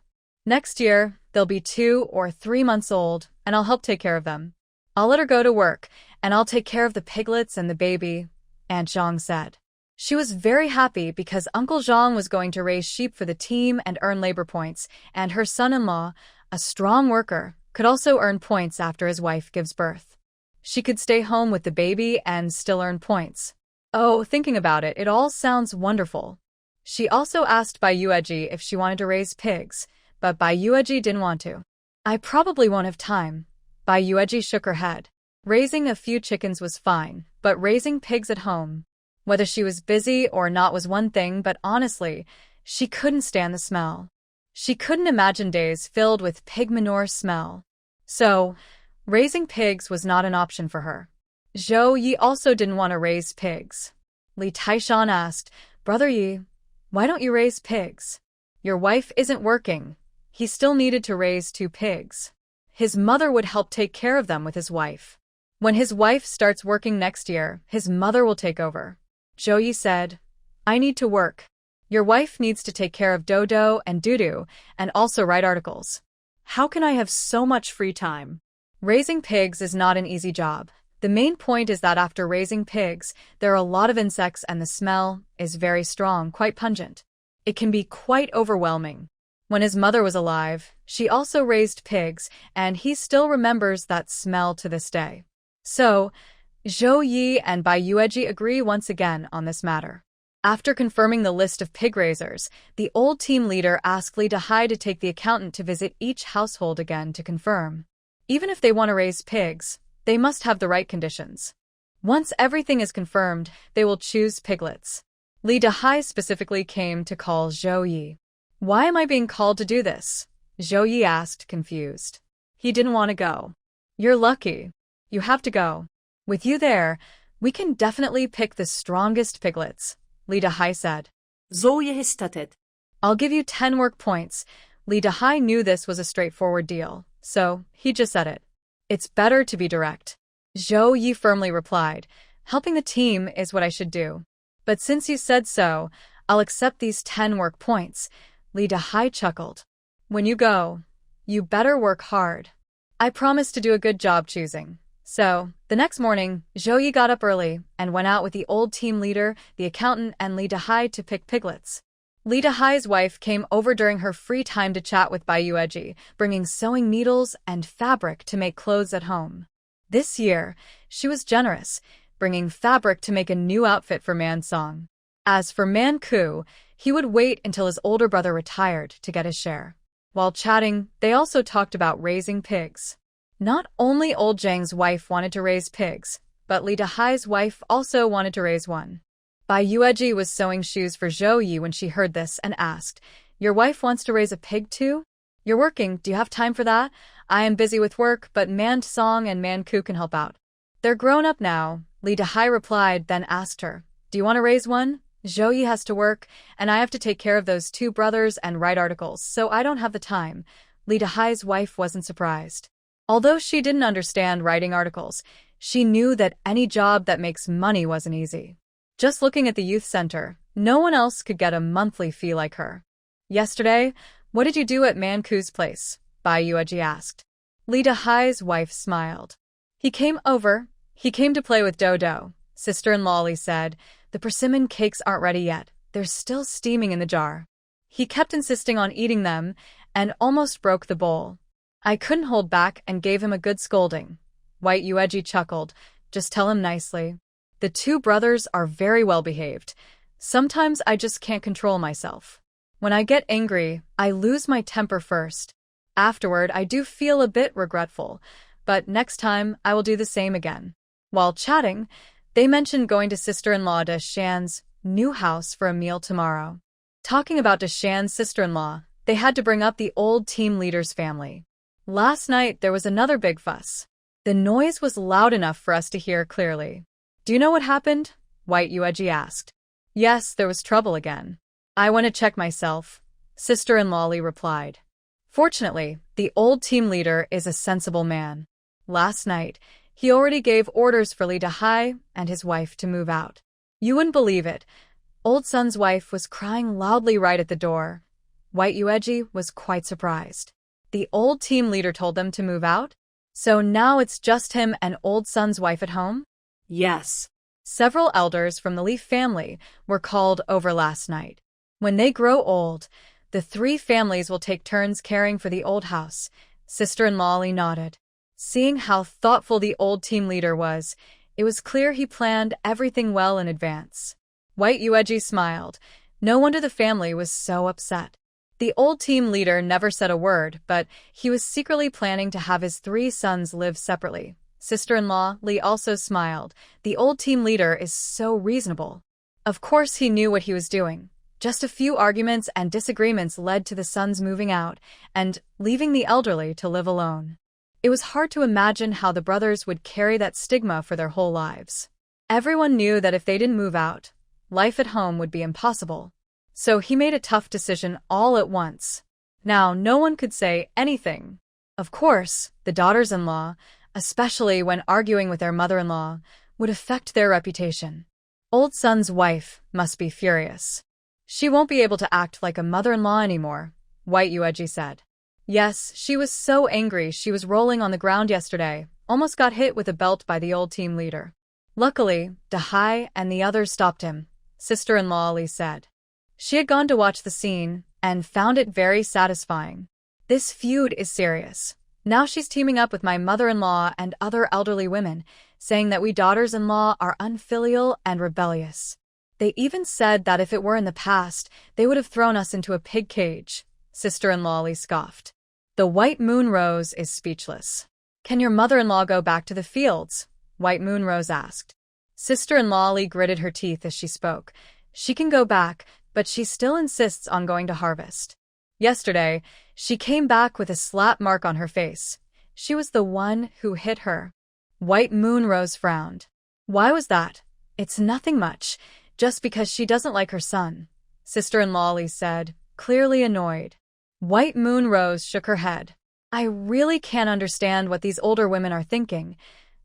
Next year, they'll be 2 or 3 months old, and I'll help take care of them. I'll let her go to work, and I'll take care of the piglets and the baby, Aunt Zhang said. She was very happy because Uncle Zhang was going to raise sheep for the team and earn labor points, and her son-in-law, a strong worker, could also earn points after his wife gives birth. She could stay home with the baby and still earn points. Oh, thinking about it, it all sounds wonderful. She also asked Bai Yueji if she wanted to raise pigs, but Bai Yueji didn't want to. I probably won't have time. Bai Yueji shook her head. Raising a few chickens was fine, but raising pigs at home. Whether she was busy or not was one thing, but honestly, she couldn't stand the smell. She couldn't imagine days filled with pig manure smell. So, raising pigs was not an option for her. Zhao Ye also didn't want to raise pigs. Li Taishan asked, Brother Yi, why don't you raise pigs? Your wife isn't working. He still needed to raise 2 pigs. His mother would help take care of them with his wife. When his wife starts working next year, his mother will take over. Zhou Yi said, I need to work. Your wife needs to take care of Dodo and Dudu and also write articles. How can I have so much free time? Raising pigs is not an easy job. The main point is that after raising pigs, there are a lot of insects and the smell is very strong, quite pungent. It can be quite overwhelming. When his mother was alive, she also raised pigs, and he still remembers that smell to this day. So, Zhou Yi and Bai Yueji agree once again on this matter. After confirming the list of pig raisers, the old team leader asked Li Dahai to take the accountant to visit each household again to confirm. Even if they want to raise pigs, they must have the right conditions. Once everything is confirmed, they will choose piglets. Li Dahai specifically came to call Zhou Yi. Why am I being called to do this? Zhou Yi asked, confused. He didn't want to go. You're lucky. You have to go. With you there, we can definitely pick the strongest piglets, Li Dahai said. Zhou Ye hesitated. I'll give you 10 work points. Li Dahai knew this was a straightforward deal, so he just said it. It's better to be direct. Zhou Yi firmly replied, helping the team is what I should do. But since you said so, I'll accept these 10 work points. Li Dahai chuckled. When you go, you better work hard. I promise to do a good job choosing. So, the next morning, Zhou Yi got up early and went out with the old team leader, the accountant, and Li Dahai to pick piglets. Li Dahai's wife came over during her free time to chat with Bai Yueji, bringing sewing needles and fabric to make clothes at home. This year, she was generous, bringing fabric to make a new outfit for Man Song. As for Man Ku, he would wait until his older brother retired to get his share. While chatting, they also talked about raising pigs. Not only old Zhang's wife wanted to raise pigs, but Li Dahai's wife also wanted to raise one. Bai Yueji was sewing shoes for Zhou Yi when she heard this and asked, Your wife wants to raise a pig too? You're working, do you have time for that? I am busy with work, but Man Song and Man Ku can help out. They're grown up now, Li Dahai replied, then asked her, Do you want to raise one? Zhou Yi has to work, and I have to take care of those 2 brothers and write articles, so I don't have the time. Li Dahai's wife wasn't surprised. Although she didn't understand writing articles, she knew that any job that makes money wasn't easy. Just looking at the youth center, no one else could get a monthly fee like her. Yesterday, what did you do at Man Ku's place? Bai Yueji asked. Li Dahai's wife smiled. He came to play with Dodo. Sister-in-law Li said, The persimmon cakes aren't ready yet. They're still steaming in the jar. He kept insisting on eating them and almost broke the bowl. I couldn't hold back and gave him a good scolding. White Yueji chuckled. Just tell him nicely. The 2 brothers are very well behaved. Sometimes I just can't control myself. When I get angry, I lose my temper first. Afterward, I do feel a bit regretful, but next time I will do the same again. While chatting, they mentioned going to sister-in-law Deshan's new house for a meal tomorrow. Talking about Deshan's sister-in-law, they had to bring up the old team leader's family. Last night, there was another big fuss. The noise was loud enough for us to hear clearly. Do you know what happened? White Yueji asked. Yes, there was trouble again. I went to check myself, sister-in-law Li replied. Fortunately, the old team leader is a sensible man. Last night, he already gave orders for Li Dahai and his wife to move out. You wouldn't believe it. Old Sun's wife was crying loudly right at the door. White Yueji was quite surprised. The old team leader told them to move out? So now it's just him and Old Sun's wife at home? Yes. Several elders from the Li family were called over last night. When they grow old, the 3 families will take turns caring for the old house. Sister-in-law Li nodded. Seeing how thoughtful the old team leader was, it was clear he planned everything well in advance. White Yueji smiled. No wonder the family was so upset. The old team leader never said a word, but he was secretly planning to have his 3 sons live separately. Sister-in-law Li also smiled. The old team leader is so reasonable. Of course he knew what he was doing. Just a few arguments and disagreements led to the sons moving out and leaving the elderly to live alone. It was hard to imagine how the brothers would carry that stigma for their whole lives. Everyone knew that if they didn't move out, life at home would be impossible. So he made a tough decision all at once. Now, no one could say anything. Of course, the daughters-in-law, especially when arguing with their mother-in-law, would affect their reputation. Old son's wife must be furious. She won't be able to act like a mother-in-law anymore, White Yueji said. Yes, she was so angry she was rolling on the ground yesterday, almost got hit with a belt by the old team leader. Luckily, Dahai and the others stopped him, sister-in-law Li said. She had gone to watch the scene and found it very satisfying. This feud is serious. Now she's teaming up with my mother-in-law and other elderly women, saying that we daughters-in-law are unfilial and rebellious. They even said that if it were in the past, they would have thrown us into a pig cage, sister-in-law Li scoffed. The White Moon Rose is speechless. Can your mother-in-law go back to the fields? White Moon Rose asked. Sister-in-law Li gritted her teeth as she spoke. She can go back, but she still insists on going to harvest. Yesterday, she came back with a slap mark on her face. She was the one who hit her. White Moon Rose frowned. Why was that? It's nothing much, just because she doesn't like her son, sister-in-law Li said, clearly annoyed. White Moon Rose shook her head. I really can't understand what these older women are thinking.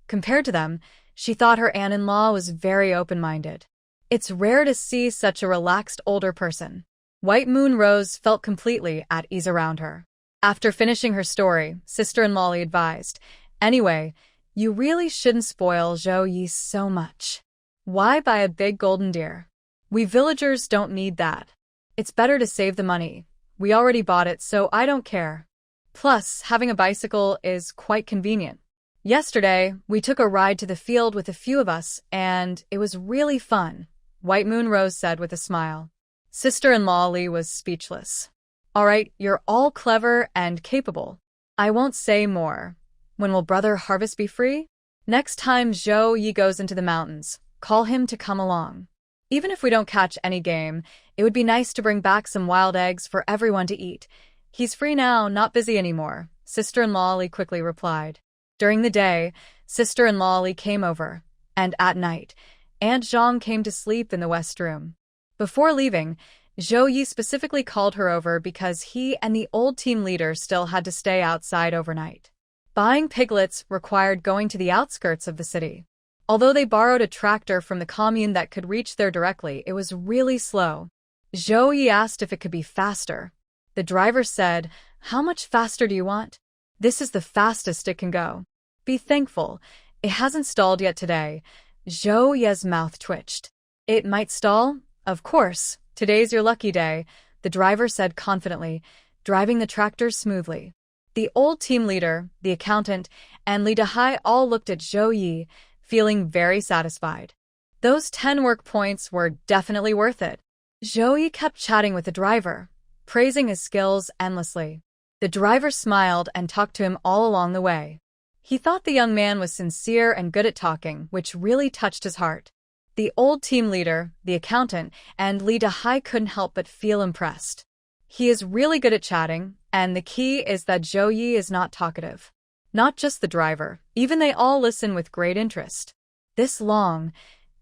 Compared to them, she thought her aunt-in-law was very open-minded. It's rare to see such a relaxed older person. White Moon Rose felt completely at ease around her. After finishing her story, sister-in-law Li advised, anyway, you really shouldn't spoil Zhao Ye so much. Why buy a big golden deer? We villagers don't need that. It's better to save the money. We already bought it, so I don't care. Plus, having a bicycle is quite convenient. Yesterday, we took a ride to the field with a few of us, and it was really fun, White Moon Rose said with a smile. Sister-in-law Li was speechless. All right, you're all clever and capable. I won't say more. When will Brother Harvest be free? Next time Zhao Ye goes into the mountains, call him to come along. Even if we don't catch any game, it would be nice to bring back some wild eggs for everyone to eat. He's free now, not busy anymore, sister-in-law Li quickly replied. During the day, sister-in-law Li came over, and at night, Aunt Zhang came to sleep in the west room. Before leaving, Zhao Ye specifically called her over because he and the old team leader still had to stay outside overnight. Buying piglets required going to the outskirts of the city. Although they borrowed a tractor from the commune that could reach there directly, it was really slow. Zhao Ye asked if it could be faster. The driver said, "How much faster do you want? This is the fastest it can go. Be thankful. It hasn't stalled yet today." Zhao Ye's mouth twitched. It might stall? Of course. Today's your lucky day, the driver said confidently, driving the tractor smoothly. The old team leader, the accountant, and Li Dahai all looked at Zhao Ye, feeling very satisfied. Those 10 work points were definitely worth it. Zhao Ye kept chatting with the driver, praising his skills endlessly. The driver smiled and talked to him all along the way. He thought the young man was sincere and good at talking, which really touched his heart. The old team leader, the accountant, and Li Dahai couldn't help but feel impressed. He is really good at chatting, and the key is that Zhao Ye is not talkative. Not just the driver, even they all listen with great interest. This long,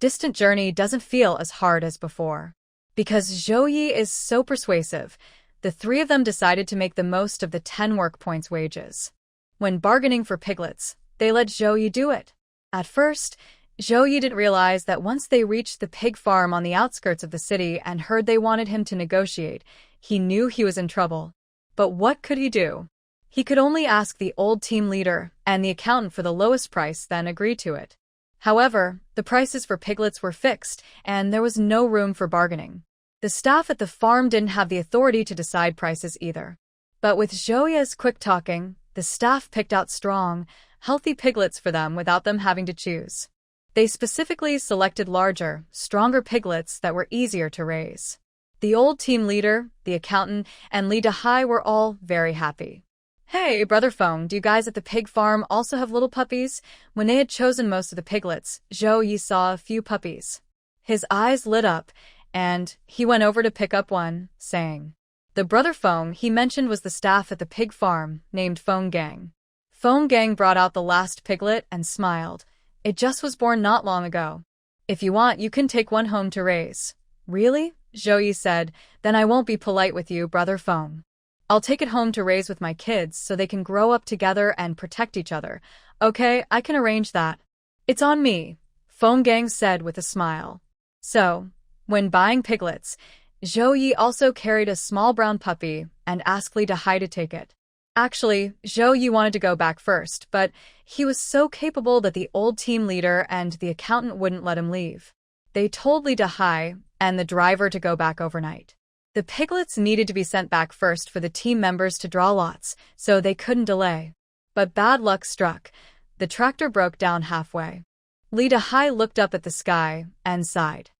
distant journey doesn't feel as hard as before. Because Zhao Ye is so persuasive, the three of them decided to make the most of the 10 work points wages. When bargaining for piglets, they let Zhao Ye do it. At first, Zhao Ye didn't realize that once they reached the pig farm on the outskirts of the city and heard they wanted him to negotiate, he knew he was in trouble. But what could he do? He could only ask the old team leader and the accountant for the lowest price, then agree to it. However, the prices for piglets were fixed, and there was no room for bargaining. The staff at the farm didn't have the authority to decide prices either. But with Zhao Ye's quick talking, the staff picked out strong, healthy piglets for them without them having to choose. They specifically selected larger, stronger piglets that were easier to raise. The old team leader, the accountant, and Li Dahai were all very happy. Hey, Brother Feng, do you guys at the pig farm also have little puppies? When they had chosen most of the piglets, Zhao Ye saw a few puppies. His eyes lit up, and he went over to pick up one, saying, the Brother Feng he mentioned was the staff at the pig farm, named Feng Gang. Foam Gang brought out the last piglet and smiled. It just was born not long ago. If you want, you can take one home to raise. Really? Zhao Ye said. Then I won't be polite with you, brother Foam. I'll take it home to raise with my kids so they can grow up together and protect each other. Okay, I can arrange that. It's on me, Foam Gang said with a smile. So, when buying piglets, Zhao Ye also carried a small brown puppy and asked Li Dahai to take it. Actually, Zhao Ye wanted to go back first, but he was so capable that the old team leader and the accountant wouldn't let him leave. They told Li Dahai and the driver to go back overnight. The piglets needed to be sent back first for the team members to draw lots, so they couldn't delay. But bad luck struck. The tractor broke down halfway. Li Dahai looked up at the sky and sighed.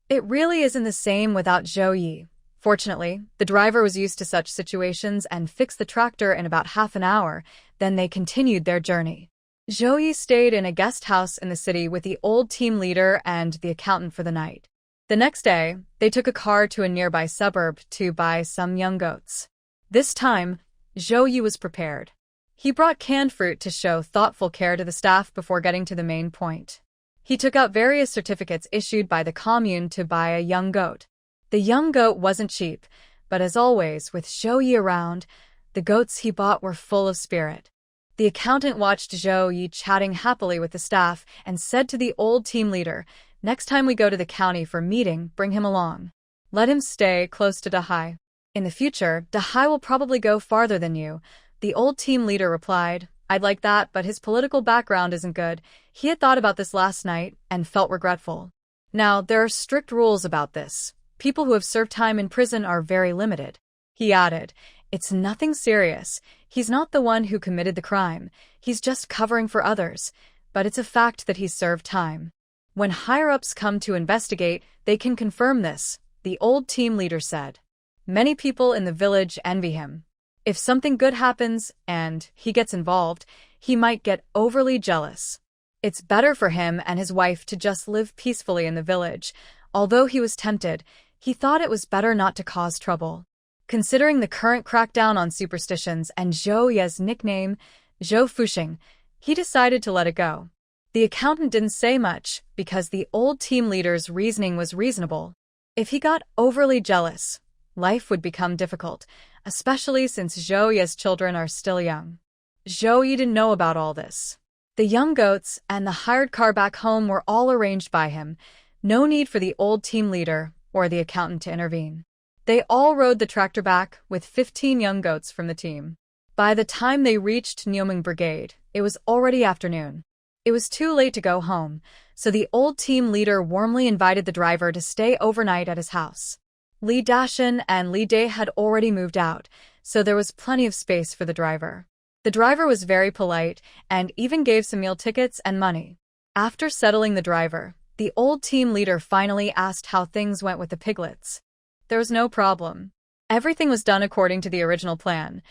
It really isn't the same without Zhao Ye. Fortunately, the driver was used to such situations and fixed the tractor in about half an hour. Then they continued their journey. Zhao Ye stayed in a guest house in the city with the old team leader and the accountant for the night. The next day, they took a car to a nearby suburb to buy some young goats. This time, Zhao Ye was prepared. He brought canned fruit to show thoughtful care to the staff before getting to the main point. He took out various certificates issued by the commune to buy a young goat. The young goat wasn't cheap, but as always, with Zhao Ye around, the goats he bought were full of spirit. The accountant watched Zhao Ye chatting happily with the staff and said to the old team leader, "Next time we go to the county for a meeting, bring him along. Let him stay close to Dahai. In the future, Dahai will probably go farther than you." The old team leader replied, "I'd like that, but his political background isn't good. He had thought about this last night and felt regretful. Now, there are strict rules about this. People who have served time in prison are very limited." He added, "It's nothing serious. He's not the one who committed the crime. He's just covering for others. But it's a fact that he served time. When higher-ups come to investigate, they can confirm this," the old team leader said. "Many people in the village envy him. If something good happens and he gets involved, he might get overly jealous. It's better for him and his wife to just live peacefully in the village. Although he was tempted, he thought it was better not to cause trouble. Considering the current crackdown on superstitions and Zhao Ye's nickname, Zhou Fuxing, he decided to let it go." The accountant didn't say much because the old team leader's reasoning was reasonable. If he got overly jealous, life would become difficult, especially since Zhao Ye's children are still young. Zhao Ye didn't know about all this. The young goats and the hired car back home were all arranged by him. No need for the old team leader or the accountant to intervene. They all rode the tractor back with 15 young goats from the team. By the time they reached Nyoming Brigade, it was already afternoon. It was too late to go home, so the old team leader warmly invited the driver to stay overnight at his house. Li Dashan and Li Day had already moved out, so there was plenty of space for the driver. The driver was very polite and even gave some meal tickets and money. After settling the driver, the old team leader finally asked how things went with the piglets. There was no problem. Everything was done according to the original plan.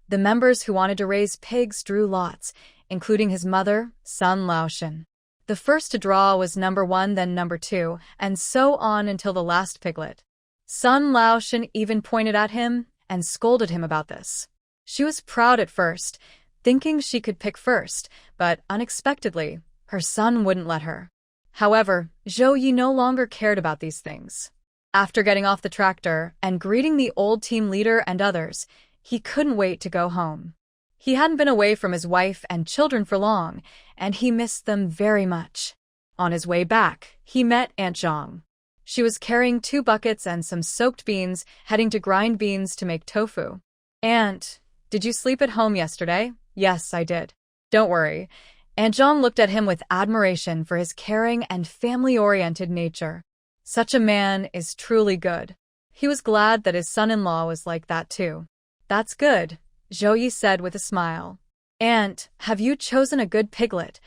The members who wanted to raise pigs drew lots, including his mother, Sun Laoshan. The first to draw was number 1, then number 2, and so on until the last piglet. Sun Laoshan even pointed at him and scolded him about this. She was proud at first, thinking she could pick first, but unexpectedly, her son wouldn't let her. However, Zhao Ye no longer cared about these things. After getting off the tractor and greeting the old team leader and others, he couldn't wait to go home. He hadn't been away from his wife and children for long, and he missed them very much. On his way back, he met Aunt Zhang. She was carrying 2 buckets and some soaked beans, heading to grind beans to make tofu. "Aunt, did you sleep at home yesterday?" "Yes, I did." "Don't worry." Aunt Zhang looked at him with admiration for his caring and family-oriented nature. Such a man is truly good. He was glad that his son-in-law was like that too. "That's good," Zhao Ye said with a smile. "Aunt, have you chosen a good piglet?"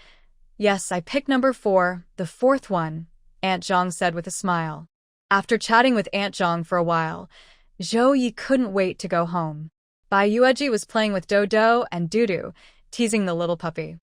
"Yes, I picked number 4, the 4th one," Aunt Zhang said with a smile. After chatting with Aunt Zhang for a while, Zhao Ye couldn't wait to go home. Bai Yueji was playing with Dodo and Dudu, teasing the little puppy.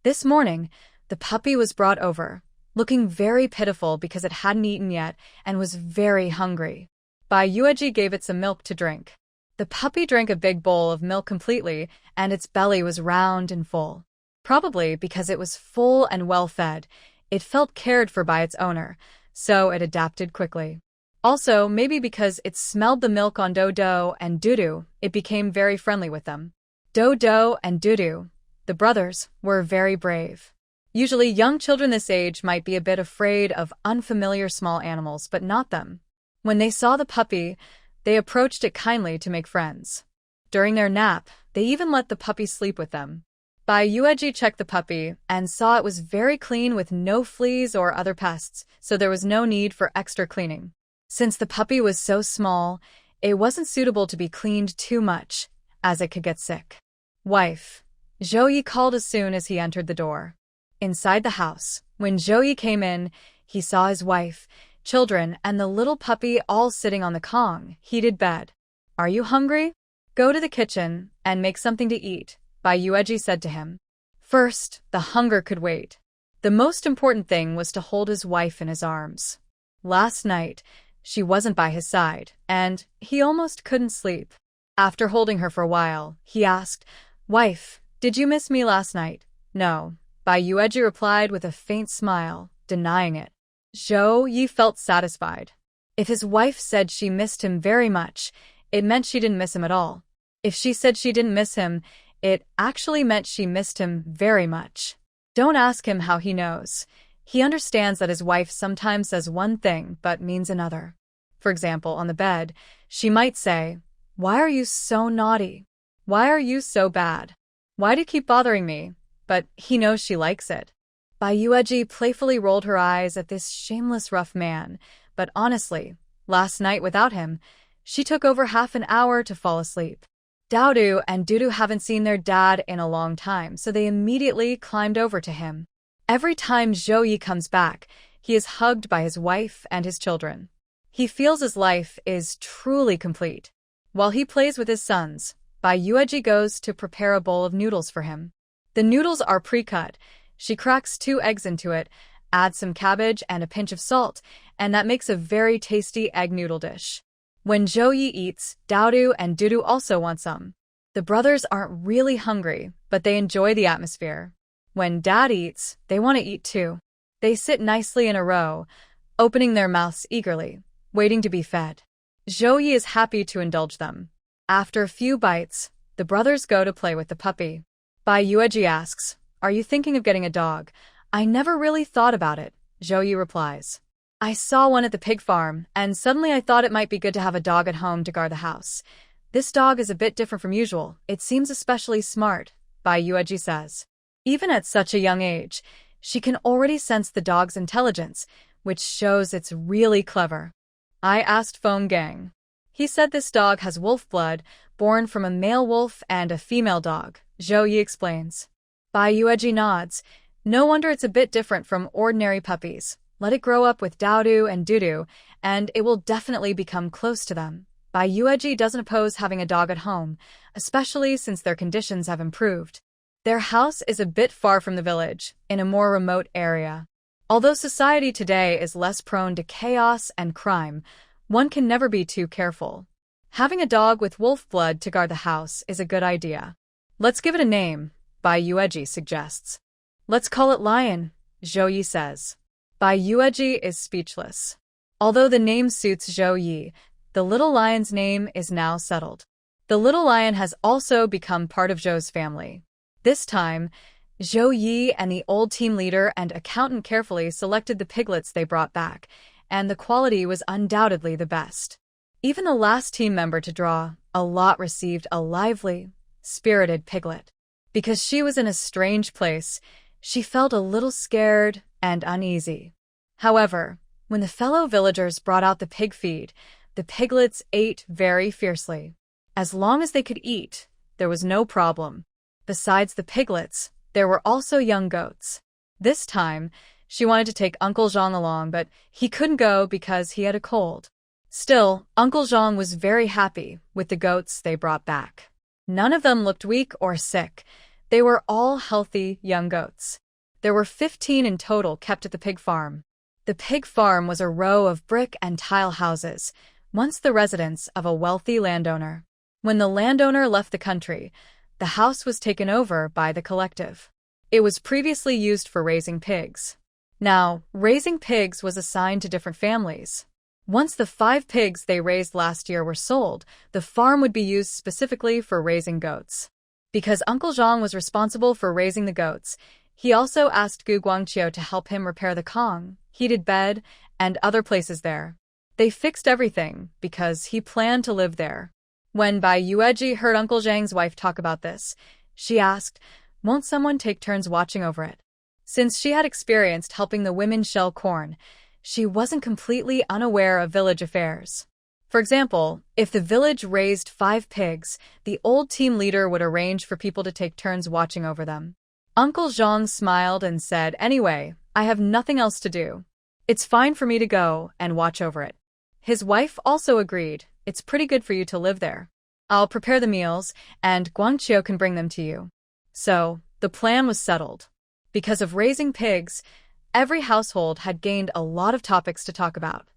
This morning, the puppy was brought over, looking very pitiful because it hadn't eaten yet and was very hungry. Bai Yueji gave it some milk to drink. The puppy drank a big bowl of milk completely, and its belly was round and full. Probably because it was full and well-fed, it felt cared for by its owner, so it adapted quickly. Also, maybe because it smelled the milk on Dodo and Dudu, it became very friendly with them. Dodo and Dudu, the brothers, were very brave. Usually, young children this age might be a bit afraid of unfamiliar small animals, but not them. When they saw the puppy, they approached it kindly to make friends. During their nap, they even let the puppy sleep with them. Bai Yueji checked the puppy and saw it was very clean with no fleas or other pests, so there was no need for extra cleaning. Since the puppy was so small, it wasn't suitable to be cleaned too much, as it could get sick. Wife. Zhao Ye called as soon as he entered the door. Inside the house, when Zhao Ye came in, he saw his wife, children, and the little puppy all sitting on the Kong, heated bed. Are you hungry? Go to the kitchen and make something to eat, Bai Yueji said to him. First, the hunger could wait. The most important thing was to hold his wife in his arms. Last night, she wasn't by his side, and he almost couldn't sleep. After holding her for a while, he asked, Wife, did you miss me last night? No, Bai Yueji replied with a faint smile, denying it. Zhao Ye felt satisfied. If his wife said she missed him very much, it meant she didn't miss him at all. If she said she didn't miss him, it actually meant she missed him very much. Don't ask him how he knows. He understands that his wife sometimes says one thing but means another. For example, on the bed, she might say, Why are you so naughty? Why are you so bad? Why do you keep bothering me? But he knows she likes it. Bai Yueji playfully rolled her eyes at this shameless rough man, but honestly, last night without him, she took over half an hour to fall asleep. Daodu and Dudu haven't seen their dad in a long time, so they immediately climbed over to him. Every time Zhao Ye comes back, he is hugged by his wife and his children. He feels his life is truly complete. While he plays with his sons, Bai Yueji goes to prepare a bowl of noodles for him. The noodles are pre-cut. She cracks 2 eggs into it, adds some cabbage and a pinch of salt, and that makes a very tasty egg noodle dish. When Zhao Ye eats, Daodu and Dudu also want some. The brothers aren't really hungry, but they enjoy the atmosphere. When Dad eats, they want to eat too. They sit nicely in a row, opening their mouths eagerly, waiting to be fed. Zhao Ye is happy to indulge them. After a few bites, the brothers go to play with the puppy. Bai Yueji asks, Are you thinking of getting a dog? I never really thought about it, Zhao Ye replies. I saw one at the pig farm, and suddenly I thought it might be good to have a dog at home to guard the house. This dog is a bit different from usual. It seems especially smart, Bai Yueji says. Even at such a young age, she can already sense the dog's intelligence, which shows it's really clever. I asked Feng Gang. He said this dog has wolf blood, born from a male wolf and a female dog, Zhao Ye explains. Bai Yueji nods. No wonder it's a bit different from ordinary puppies. Let it grow up with Daodu and Dudu, and it will definitely become close to them. Bai Yueji doesn't oppose having a dog at home, especially since their conditions have improved. Their house is a bit far from the village, in a more remote area. Although society today is less prone to chaos and crime, one can never be too careful. Having a dog with wolf blood to guard the house is a good idea. Let's give it a name, Bai Yueji suggests. Let's call it Lion, Zhao Ye says. Bai Yueji is speechless. Although the name suits Zhao Ye, the little lion's name is now settled. The little lion has also become part of Zhou's family. This time, Zhao Ye and the old team leader and accountant carefully selected the piglets they brought back, and the quality was undoubtedly the best. Even the last team member to draw a lot received a lively, spirited piglet. Because she was in a strange place, she felt a little scared and uneasy. However, when the fellow villagers brought out the pig feed, the piglets ate very fiercely. As long as they could eat, there was no problem. Besides the piglets, there were also young goats. This time, she wanted to take Uncle Zhang along, but he couldn't go because he had a cold. Still, Uncle Zhang was very happy with the goats they brought back. None of them looked weak or sick. They were all healthy young goats. There were 15 in total kept at the pig farm. The pig farm was a row of brick and tile houses, once the residence of a wealthy landowner. When the landowner left the country, the house was taken over by the collective. It was previously used for raising pigs. Now, raising pigs was assigned to different families. Once the 5 pigs they raised last year were sold, the farm would be used specifically for raising goats. Because Uncle Zhang was responsible for raising the goats, he also asked Gu Guangqiu to help him repair the Kong, heated bed, and other places there. They fixed everything because he planned to live there. When Bai Yueji heard Uncle Zhang's wife talk about this, she asked, "Won't someone take turns watching over it?" Since she had experienced helping the women shell corn, she wasn't completely unaware of village affairs. For example, if the village raised 5 pigs, the old team leader would arrange for people to take turns watching over them. Uncle Zhang smiled and said, "Anyway, I have nothing else to do. It's fine for me to go and watch over it." His wife also agreed, "It's pretty good for you to live there. I'll prepare the meals, and Guangqiu can bring them to you." So, the plan was settled. Because of raising pigs, every household had gained a lot of topics to talk about.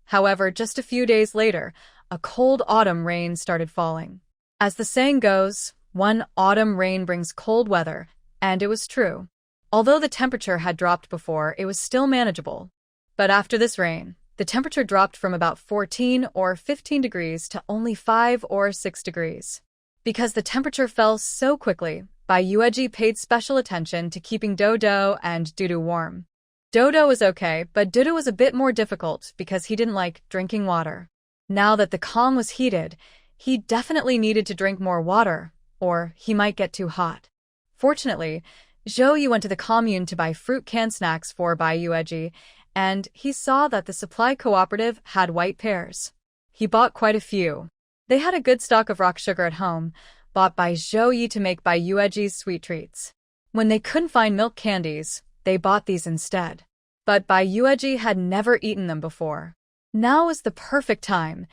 However, just a few days later, a cold autumn rain started falling. As the saying goes, one autumn rain brings cold weather, and it was true. Although the temperature had dropped before, it was still manageable. But after this rain, the temperature dropped from about 14 or 15 degrees to only 5 or 6 degrees. Because the temperature fell so quickly, Bai Yueji paid special attention to keeping Dodo and Dudu warm. Dodo was okay, but Dudu was a bit more difficult because he didn't like drinking water. Now that the Kong was heated, he definitely needed to drink more water, or he might get too hot. Fortunately, Zhao Ye went to the commune to buy fruit canned snacks for Bai Yueji, and he saw that the supply cooperative had white pears. He bought quite a few. They had a good stock of rock sugar at home, bought by Zhao Ye to make Bai Yueji's sweet treats. When they couldn't find milk candies, they bought these instead. But Bai Yueji had never eaten them before. Now was the perfect time.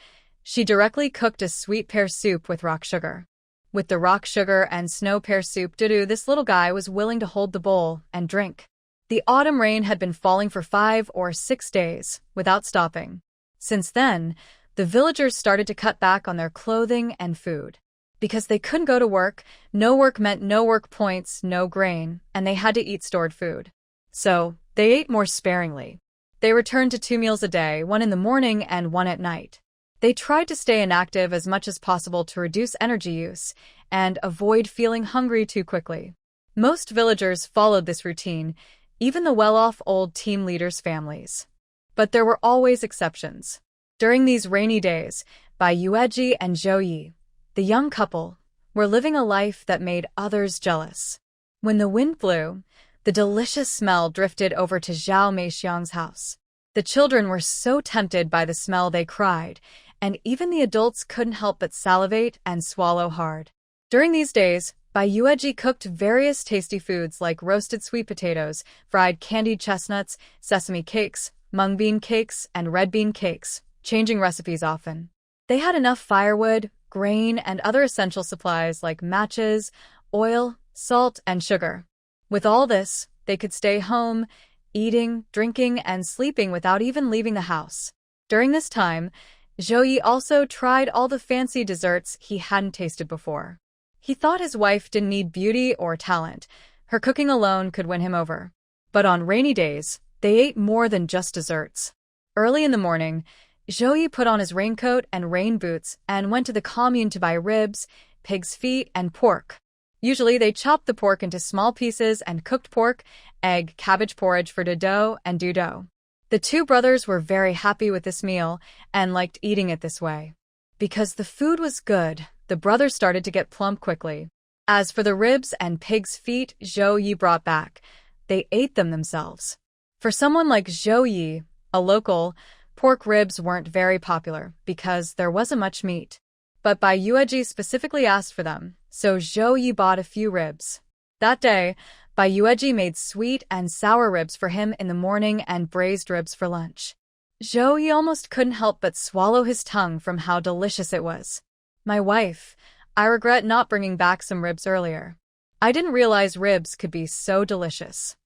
She directly cooked a sweet pear soup with rock sugar. With the rock sugar and snow pear soup, Dudu, this little guy, was willing to hold the bowl and drink. The autumn rain had been falling for 5 or 6 days, without stopping. Since then, the villagers started to cut back on their clothing and food. Because they couldn't go to work, no work meant no work points, no grain, and they had to eat stored food. So, they ate more sparingly. They returned to 2 meals a day, one in the morning and one at night. They tried to stay inactive as much as possible to reduce energy use and avoid feeling hungry too quickly. Most villagers followed this routine, even the well-off old team leaders' families. But there were always exceptions. During these rainy days, Bai Yueji and Zhao Ye, the young couple, were living a life that made others jealous. When the wind blew, the delicious smell drifted over to Zhao Meixiang's house. The children were so tempted by the smell they cried, and even the adults couldn't help but salivate and swallow hard. During these days, Bai Yueji cooked various tasty foods like roasted sweet potatoes, fried candied chestnuts, sesame cakes, mung bean cakes, and red bean cakes, changing recipes often. They had enough firewood, grain, and other essential supplies like matches, oil, salt, and sugar. With all this, they could stay home, eating, drinking, and sleeping without even leaving the house. During this time, Zhao Ye also tried all the fancy desserts he hadn't tasted before. He thought his wife didn't need beauty or talent. Her cooking alone could win him over. But on rainy days, they ate more than just desserts. Early in the morning, Zhao Ye put on his raincoat and rain boots and went to the commune to buy ribs, pig's feet, and pork. Usually, they chopped the pork into small pieces and cooked pork, egg, cabbage porridge for Dodo and Dudo. The 2 brothers were very happy with this meal and liked eating it this way. Because the food was good, the brothers started to get plump quickly. As for the ribs and pig's feet Zhao Ye brought back, they ate them themselves. For someone like Zhao Ye, a local, pork ribs weren't very popular because there wasn't much meat. But Bai Yueji specifically asked for them, so Zhao Ye bought a few ribs. That day, Bai Yueji made sweet and sour ribs for him in the morning and braised ribs for lunch. Zhao Ye almost couldn't help but swallow his tongue from how delicious it was. "My wife, I regret not bringing back some ribs earlier. I didn't realize ribs could be so delicious.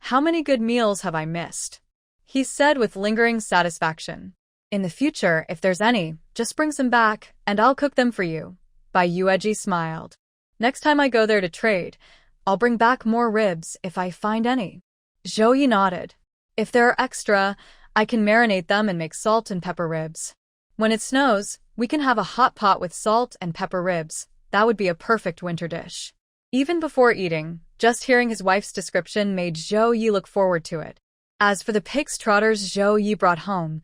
How many good meals have I missed?" he said with lingering satisfaction. "In the future, if there's any, just bring some back, and I'll cook them for you," Bai Yueji smiled. Next time I go there to trade, I'll bring back more ribs if I find any. Zhou Ye nodded. If there are extra, I can marinate them and make salt and pepper ribs. When it snows, we can have a hot pot with salt and pepper ribs. That would be a perfect winter dish. Even before eating, just hearing his wife's description made Zhou Ye look forward to it. As for the pig's trotters Zhou Ye brought home,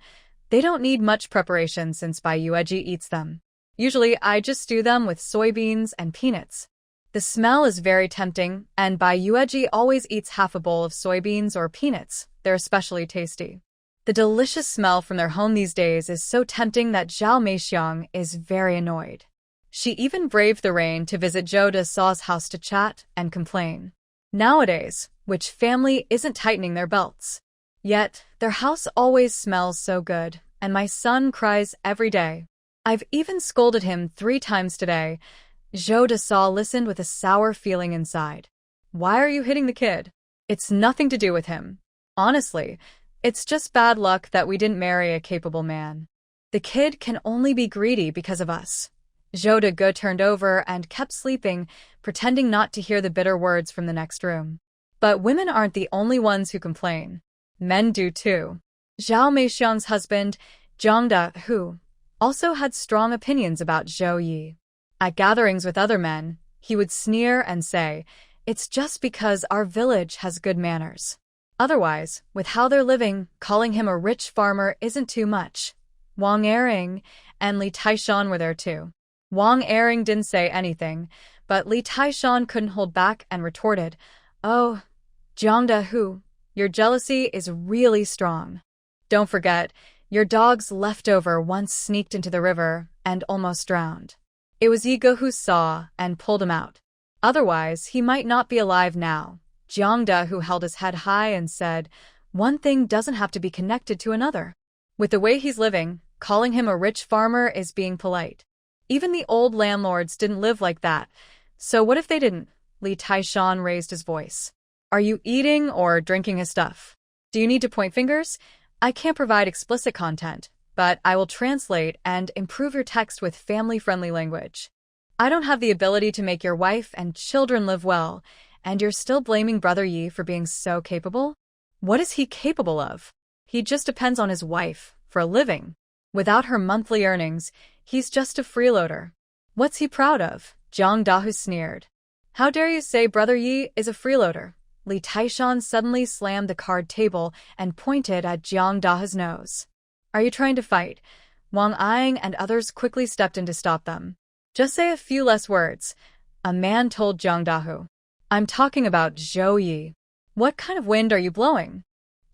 they don't need much preparation since Bai Yueji eats them. Usually, I just stew them with soybeans and peanuts. The smell is very tempting, and Bai Yueji always eats half a bowl of soybeans or peanuts. They're especially tasty. The delicious smell from their home these days is so tempting that Zhao Meixiang is very annoyed. She even braved the rain to visit Zhou Desau's house to chat and complain. Nowadays, which family isn't tightening their belts? Yet, their house always smells so good, and my son cries every day. I've even scolded him 3 times today. Zhou Desau listened with a sour feeling inside. Why are you hitting the kid? It's nothing to do with him. Honestly, it's just bad luck that we didn't marry a capable man. The kid can only be greedy because of us. Zhou Dege turned over and kept sleeping, pretending not to hear the bitter words from the next room. But women aren't the only ones who complain. Men do too. Zhao Meixiang's husband, Zhang Da, also had strong opinions about Zhou Ye. At gatherings with other men, he would sneer and say, "It's just because our village has good manners." Otherwise, with how they're living, calling him a rich farmer isn't too much. Wang Ering and Li Taishan were there too. Wang Ering didn't say anything, but Li Taishan couldn't hold back and retorted, "Oh, Zhang Da, your jealousy is really strong. Don't forget, your dog's leftover once sneaked into the river and almost drowned. It was Ye Ge who saw and pulled him out. Otherwise, he might not be alive now." Zhang Da held his head high and said, "One thing doesn't have to be connected to another. With the way he's living, calling him a rich farmer is being polite. Even the old landlords didn't live like that. So what if they didn't?" Li Taishan raised his voice. "Are you eating or drinking his stuff? Do you need to point fingers? I can't provide explicit content, but I will translate and improve your text with family-friendly language. I don't have the ability to make your wife and children live well, and you're still blaming Brother Yi for being so capable? What is he capable of? He just depends on his wife for a living. Without her monthly earnings, he's just a freeloader. What's he proud of?" Zhang Da sneered. "How dare you say Brother Yi is a freeloader?" Li Taishan suddenly slammed the card table and pointed at Zhang Da's nose. "Are you trying to fight?" Wang Ying and others quickly stepped in to stop them. "Just say a few less words," a man told Zhang Da. "I'm talking about Zhou Ye. What kind of wind are you blowing?"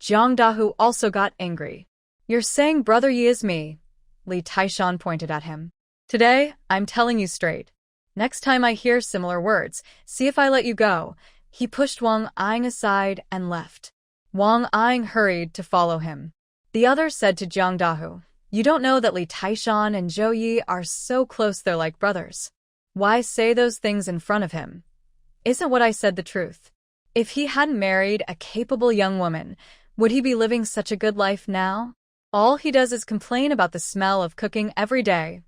Zhang Da also got angry. "You're saying Brother Yi is me?" Li Taishan pointed at him. "Today, I'm telling you straight. Next time I hear similar words, see if I let you go." He pushed Wang Ying aside and left. Wang Ying hurried to follow him. The others said to Zhang Da, "You don't know that Li Taishan and Zhou Ye are so close they're like brothers. Why say those things in front of him? Isn't what I said the truth? If he hadn't married a capable young woman, would he be living such a good life now? All he does is complain about the smell of cooking every day."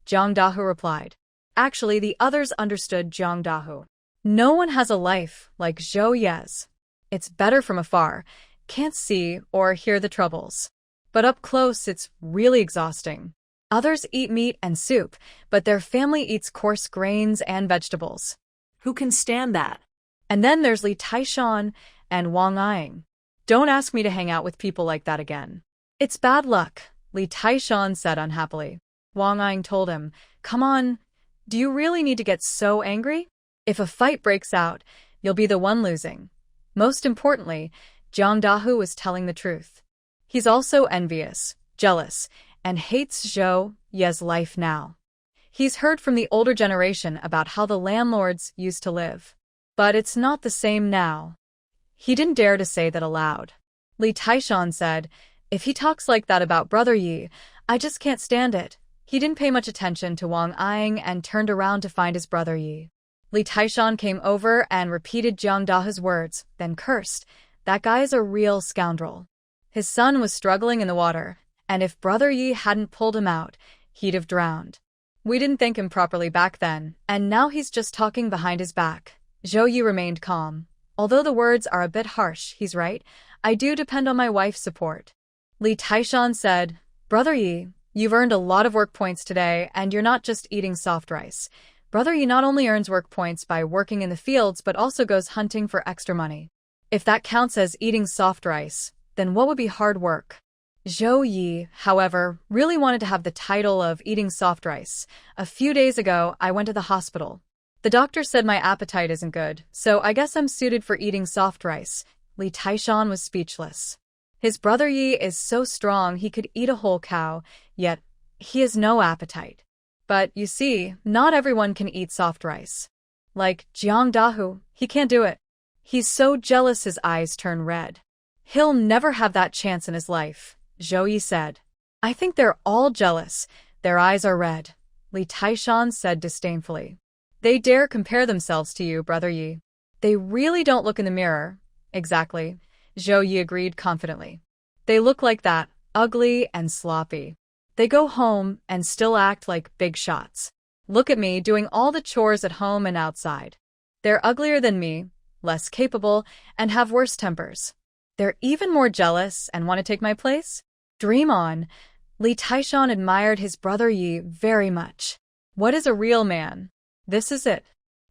Zhang Da replied. Actually, the others understood Zhang Da. No one has a life like Zhou Ye's. It's better from afar, can't see or hear the troubles. But up close, it's really exhausting. Others eat meat and soup, but their family eats coarse grains and vegetables. Who can stand that? And then there's Li Taishan and Wang Ying. Don't ask me to hang out with people like that again. It's bad luck, Li Taishan said unhappily. Wang Ying told him, "Come on, do you really need to get so angry? If a fight breaks out, you'll be the one losing." Most importantly, Zhang Da was telling the truth. He's also envious, jealous, and hates Zhou Ye's life now. He's heard from the older generation about how the landlords used to live. But it's not the same now. He didn't dare to say that aloud. Li Taishan said, "If he talks like that about Brother Yi, I just can't stand it." He didn't pay much attention to Wang Ying and turned around to find his brother Yi. Li Taishan came over and repeated Zhang Da's words, then cursed. That guy is a real scoundrel. His son was struggling in the water, and if Brother Yi hadn't pulled him out, he'd have drowned. We didn't thank him properly back then, and now he's just talking behind his back. Zhao Ye remained calm. Although the words are a bit harsh, he's right. I do depend on my wife's support. Li Taishan said, Brother Yi, you've earned a lot of work points today, and you're not just eating soft rice. Brother Yi not only earns work points by working in the fields but also goes hunting for extra money. If that counts as eating soft rice, then what would be hard work? Zhao Ye, however, really wanted to have the title of eating soft rice. A few days ago, I went to the hospital. The doctor said my appetite isn't good, so I guess I'm suited for eating soft rice. Li Taishan was speechless. His brother Yi is so strong he could eat a whole cow, yet he has no appetite. But, you see, not everyone can eat soft rice. Like Jiang Dahu, he can't do it. He's so jealous his eyes turn red. He'll never have that chance in his life, Zhou Yi said. I think they're all jealous. Their eyes are red, Li Taishan said disdainfully. They dare compare themselves to you, Brother Yi. They really don't look in the mirror. Exactly, Zhou Yi agreed confidently. They look like that, ugly and sloppy. They go home and still act like big shots. Look at me doing all the chores at home and outside. They're uglier than me, less capable, and have worse tempers. They're even more jealous and want to take my place? Dream on. Li Taishan admired his brother Yi very much. What is a real man? This is it.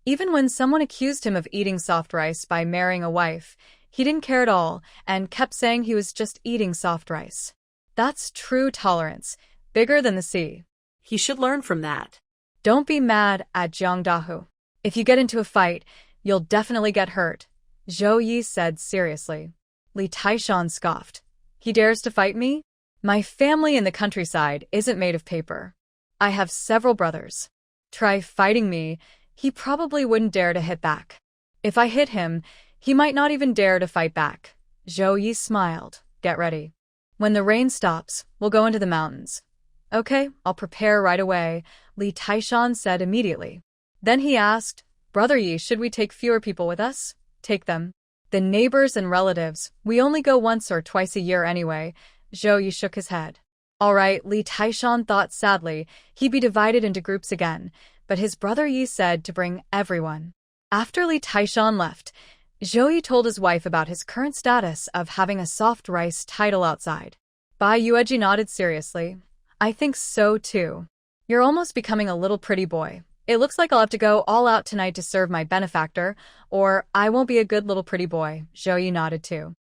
Even when someone accused him of eating soft rice by marrying a wife, he didn't care at all and kept saying he was just eating soft rice. That's true tolerance, bigger than the sea. He should learn from that. Don't be mad at Jiang Dahu. If you get into a fight, you'll definitely get hurt, Zhou Yi said seriously. Li Taishan scoffed. He dares to fight me? My family in the countryside isn't made of paper. I have several brothers. Try fighting me, he probably wouldn't dare to hit back. If I hit him, he might not even dare to fight back. Zhou Yi smiled. Get ready. When the rain stops, we'll go into the mountains. Okay, I'll prepare right away, Li Taishan said immediately. Then he asked, Brother Yi, should we take fewer people with us? Take them. The neighbors and relatives, we only go once or twice a year anyway. Zhou Yi shook his head. All right, Li Taishan thought sadly, he'd be divided into groups again, but his brother Yi said to bring everyone. After Li Taishan left, Zhou Yi told his wife about his current status of having a soft rice title outside. Bai Yueji nodded seriously. I think so too. You're almost becoming a little pretty boy. It looks like I'll have to go all out tonight to serve my benefactor, or I won't be a good little pretty boy, Zhou Yi nodded too.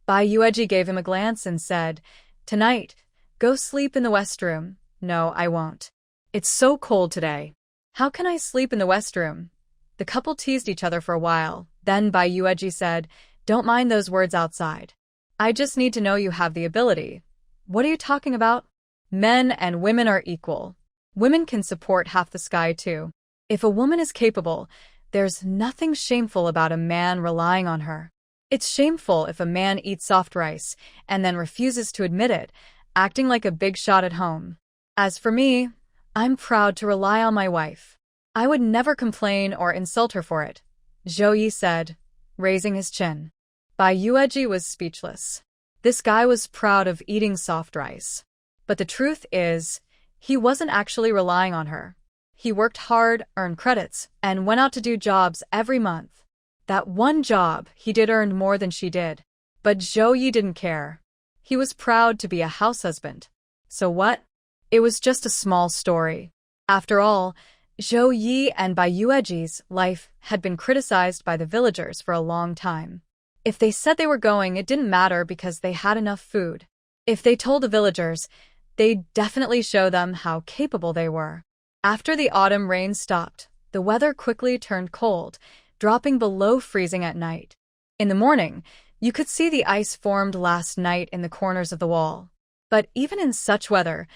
Bai Yueji gave him a glance and said, Tonight, go sleep in the West Room. No, I won't. It's so cold today. How can I sleep in the West Room? The couple teased each other for a while. Then Bai Yueji said, Don't mind those words outside. I just need to know you have the ability. What are you talking about? Men and women are equal. Women can support half the sky too. If a woman is capable, there's nothing shameful about a man relying on her. It's shameful if a man eats soft rice and then refuses to admit it, acting like a big shot at home. As for me, I'm proud to rely on my wife. I would never complain or insult her for it, Zhou Yi said, raising his chin. Bai Yueji was speechless. This guy was proud of eating soft rice. But the truth is, he wasn't actually relying on her. He worked hard, earned credits, and went out to do jobs every month. That one job, he did earn more than she did. But Zhou Yi didn't care. He was proud to be a house husband. So what? It was just a small story. After all, Zhou Yi and Bai Yueji's life had been criticized by the villagers for a long time. If they said they were going, it didn't matter because they had enough food. If they told the villagers, they'd definitely show them how capable they were. After the autumn rain stopped, the weather quickly turned cold, dropping below freezing at night. In the morning, you could see the ice formed last night in the corners of the wall. But even in such weather,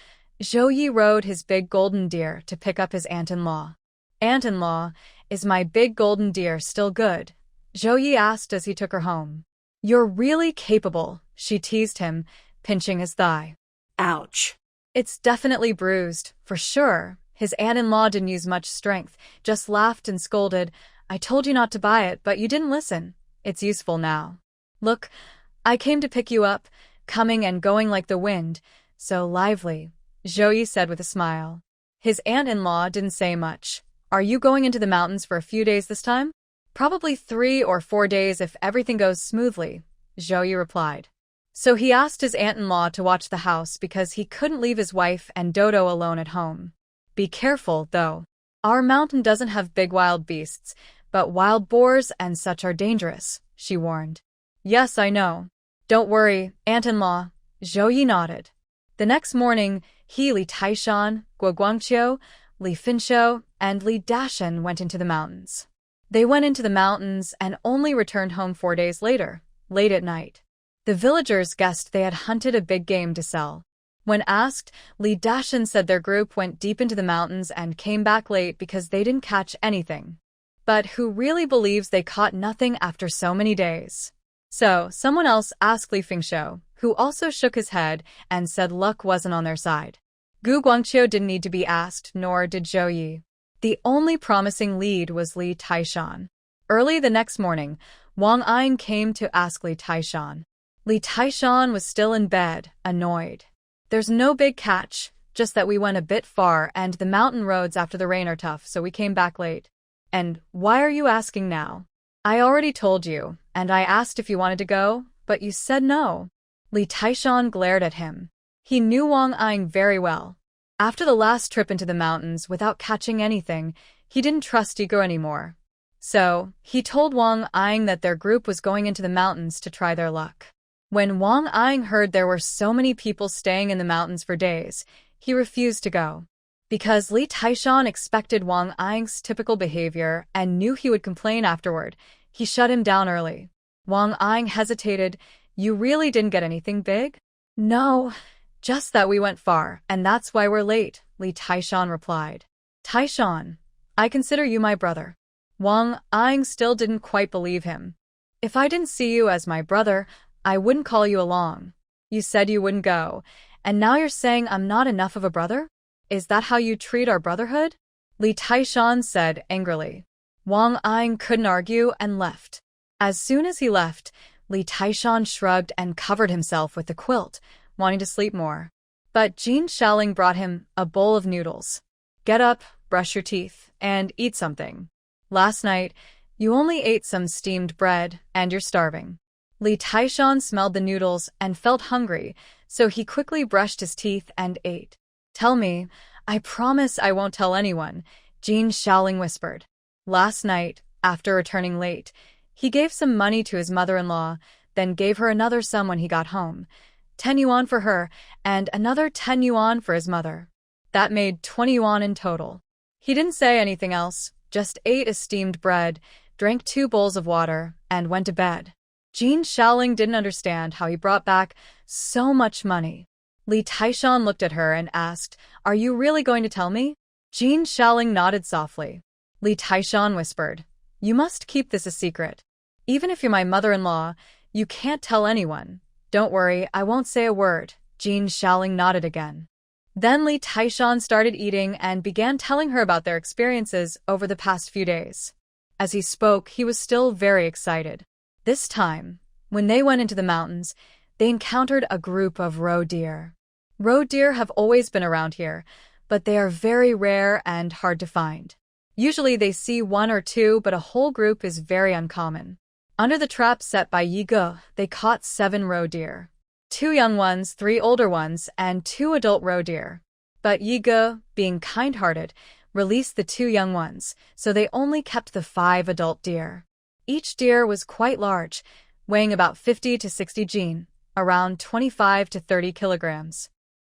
Zhou Yi rode his big golden deer to pick up his aunt-in-law. Aunt-in-law, is my big golden deer still good? Zhou Yi asked as he took her home. You're really capable, she teased him, pinching his thigh. Ouch. It's definitely bruised, for sure. His aunt-in-law didn't use much strength, just laughed and scolded. I told you not to buy it, but you didn't listen. It's useful now. Look, I came to pick you up, coming and going like the wind, so lively, Zhou Yi said with a smile. His aunt-in-law didn't say much. Are you going into the mountains for a few days this time? Probably 3 or 4 days if everything goes smoothly, Zhao Ye replied. So he asked his aunt-in-law to watch the house because he couldn't leave his wife and Dodo alone at home. Be careful, though. Our mountain doesn't have big wild beasts, but wild boars and such are dangerous, she warned. Yes, I know. Don't worry, aunt-in-law, Zhao Ye nodded. The next morning, Li Taishan, Guo Guangqiu, Li Finshou, and Li Dashan went into the mountains. They went into the mountains and only returned home 4 days later, late at night. The villagers guessed they had hunted a big game to sell. When asked, Li Dashan said their group went deep into the mountains and came back late because they didn't catch anything. But who really believes they caught nothing after so many days? So, someone else asked Li Fingshou, who also shook his head and said luck wasn't on their side. Gu Guangqiu didn't need to be asked, nor did Zhao Ye. The only promising lead was Li Taishan. Early the next morning, Wang Ying came to ask Li Taishan. Li Taishan was still in bed, annoyed. There's no big catch, just that we went a bit far and the mountain roads after the rain are tough, so we came back late. And why are you asking now? I already told you, and I asked if you wanted to go, but you said no. Li Taishan glared at him. He knew Wang Ying very well. After the last trip into the mountains without catching anything, he didn't trust Ego anymore. So, he told Wang Ying that their group was going into the mountains to try their luck. When Wang Ying heard there were so many people staying in the mountains for days, he refused to go. Because Li Taishan expected Wang Ying's typical behavior and knew he would complain afterward, he shut him down early. Wang Ying hesitated. You really didn't get anything big? No, just that we went far, and that's why we're late, Li Taishan replied. Taishan, I consider you my brother. Wang Ying still didn't quite believe him. If I didn't see you as my brother, I wouldn't call you along. You said you wouldn't go, and now you're saying I'm not enough of a brother? Is that how you treat our brotherhood? Li Taishan said angrily. Wang Ying couldn't argue and left. As soon as he left, Li Taishan shrugged and covered himself with the quilt, wanting to sleep more. But Jin Shaoling brought him a bowl of noodles. Get up, brush your teeth, and eat something. Last night, you only ate some steamed bread, and you're starving. Li Taishan smelled the noodles and felt hungry, so he quickly brushed his teeth and ate. Tell me, I promise I won't tell anyone, Jin Shaoling whispered. Last night, after returning late, he gave some money to his mother-in-law, then gave her another sum when he got home. 10 yuan for her, and another 10 yuan for his mother. That made 20 yuan in total. He didn't say anything else, just ate a steamed bread, drank 2 bowls of water, and went to bed. Jin Shaoling didn't understand how he brought back so much money. Li Taishan looked at her and asked, Are you really going to tell me? Jin Shaoling nodded softly. Li Taishan whispered, You must keep this a secret. Even if you're my mother-in-law, you can't tell anyone. Don't worry, I won't say a word. Jin Shaoling nodded again. Then Li Taishan started eating and began telling her about their experiences over the past few days. As he spoke, he was still very excited. This time, when they went into the mountains, they encountered a group of roe deer. Roe deer have always been around here, but they are very rare and hard to find. Usually they see 1 or 2, but a whole group is very uncommon. Under the trap set by Yi Ge, they caught 7 roe deer. 2 young ones, 3 older ones, and 2 adult roe deer. But Yi Ge, being kind-hearted, released the 2 young ones, so they only kept the 5 adult deer. Each deer was quite large, weighing about 50 to 60 jin, around 25 to 30 kilograms.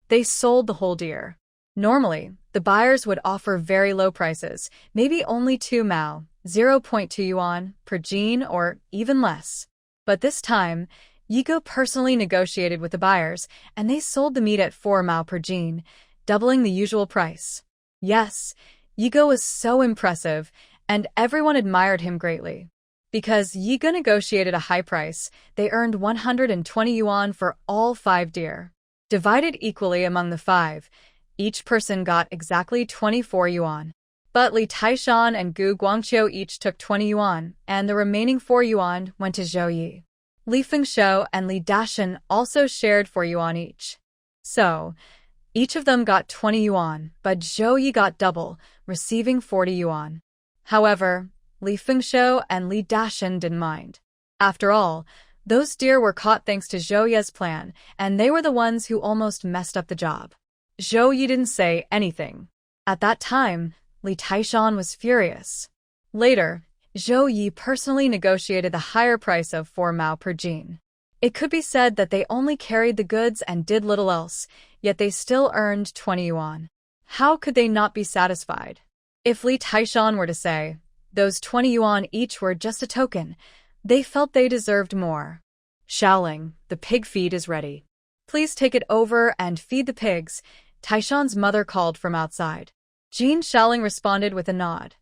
They sold the whole deer. Normally, the buyers would offer very low prices, maybe only 2 mao, 0.2 yuan, per jin or even less. But this time, Yi Ge personally negotiated with the buyers, and they sold the meat at 4 mao per jin, doubling the usual price. Yes, Yi Ge was so impressive, and everyone admired him greatly. Because Yi Ge negotiated a high price, they earned 120 yuan for all 5 deer. Divided equally among the 5, each person got exactly 24 yuan. But Li Taishan and Gu Guangqiu each took 20 yuan, and the remaining 4 yuan went to Zhao Ye. Li Fingshou and Li Dashan also shared 4 yuan each. So, Each of them got 20 yuan, but Zhao Ye got double, receiving 40 yuan. However, Li Fengshou and Li Dashan didn't mind. After all, those deer were caught thanks to Zhou Ye's plan, and they were the ones who almost messed up the job. Zhou Ye didn't say anything. At that time, Li Taishan was furious. Later, Zhou Ye personally negotiated the higher price of 4 mao per jean. It could be said that they only carried the goods and did little else, yet they still earned 20 yuan. How could they not be satisfied? If Li Taishan were to say, those 20 yuan each were just a token, they felt they deserved more. Xiaoling, the pig feed is ready. Please take it over and feed the pigs, Taishan's mother called from outside. Jean Xiaoling responded with a nod.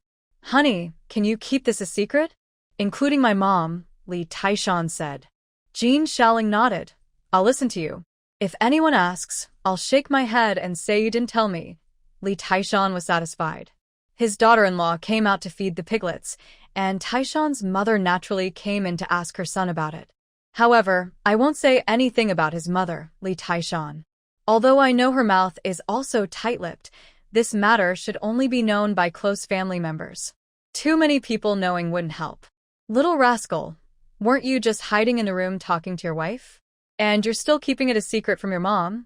Honey, can you keep this a secret? Including my mom, Li Taishan said. Jean Xiaoling nodded. I'll listen to you. If anyone asks, I'll shake my head and say you didn't tell me. Li Taishan was satisfied. His daughter-in-law came out to feed the piglets, and Taishan's mother naturally came in to ask her son about it. However, I won't say anything about his mother, Li Taishan. Although I know her mouth is also tight-lipped, this matter should only be known by close family members. Too many people knowing wouldn't help. Little rascal, weren't you just hiding in the room talking to your wife? And you're still keeping it a secret from your mom?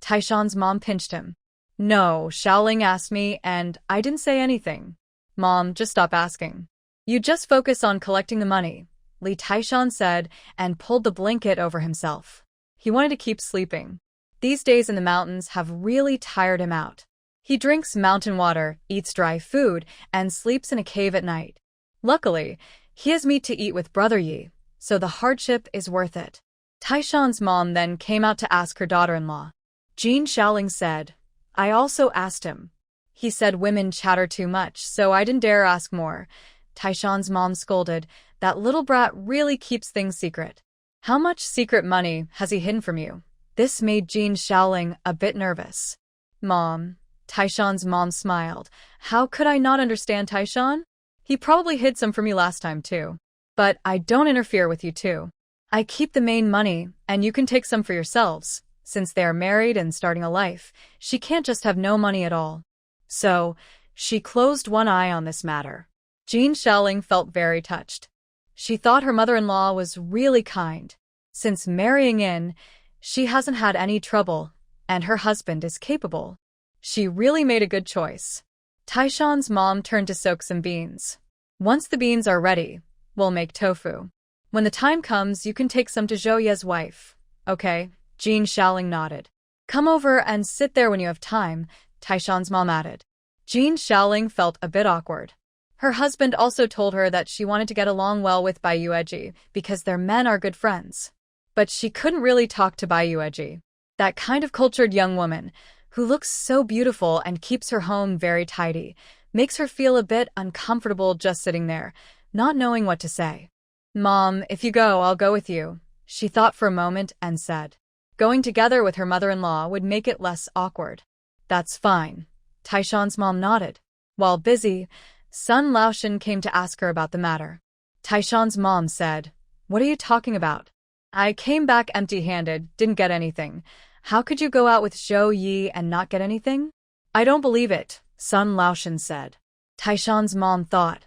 Taishan's mom pinched him. No, Xiaoling asked me, and I didn't say anything. Mom, just stop asking. You just focus on collecting the money, Li Taishan said, and pulled the blanket over himself. He wanted to keep sleeping. These days in the mountains have really tired him out. He drinks mountain water, eats dry food, and sleeps in a cave at night. Luckily, he has meat to eat with Brother Yi, so the hardship is worth it. Taishan's mom then came out to ask her daughter-in-law. Jean Xiaoling said, I also asked him. He said women chatter too much, so I didn't dare ask more. Taishan's mom scolded, that little brat really keeps things secret. How much secret money has he hidden from you? This made Jean Xiaoling a bit nervous. Mom, Taishan's mom smiled. How could I not understand Taishan? He probably hid some from you last time too. But I don't interfere with you too. I keep the main money, and you can take some for yourselves. Since they are married and starting a life, she can't just have no money at all. So, she closed one eye on this matter. Jean Xiaoling felt very touched. She thought her mother-in-law was really kind. Since marrying in, she hasn't had any trouble, and her husband is capable. She really made a good choice. Taishan's mom turned to soak some beans. Once the beans are ready, we'll make tofu. When the time comes, you can take some to Zhou Ye's wife. Okay? Jean Xiaoling nodded. Come over and sit there when you have time, Taishan's mom added. Jean Xiaoling felt a bit awkward. Her husband also told her that she wanted to get along well with Bai Yueji because their men are good friends. But she couldn't really talk to Bai Yueji. That kind of cultured young woman, who looks so beautiful and keeps her home very tidy, makes her feel a bit uncomfortable just sitting there, not knowing what to say. Mom, if you go, I'll go with you, she thought for a moment and said. Going together with her mother-in-law would make it less awkward. That's fine. Taishan's mom nodded. While busy, Sun Laoshan came to ask her about the matter. Taishan's mom said, What are you talking about? I came back empty-handed, didn't get anything. How could you go out with Zhou Ye and not get anything? I don't believe it, Sun Laoshan said. Taishan's mom thought,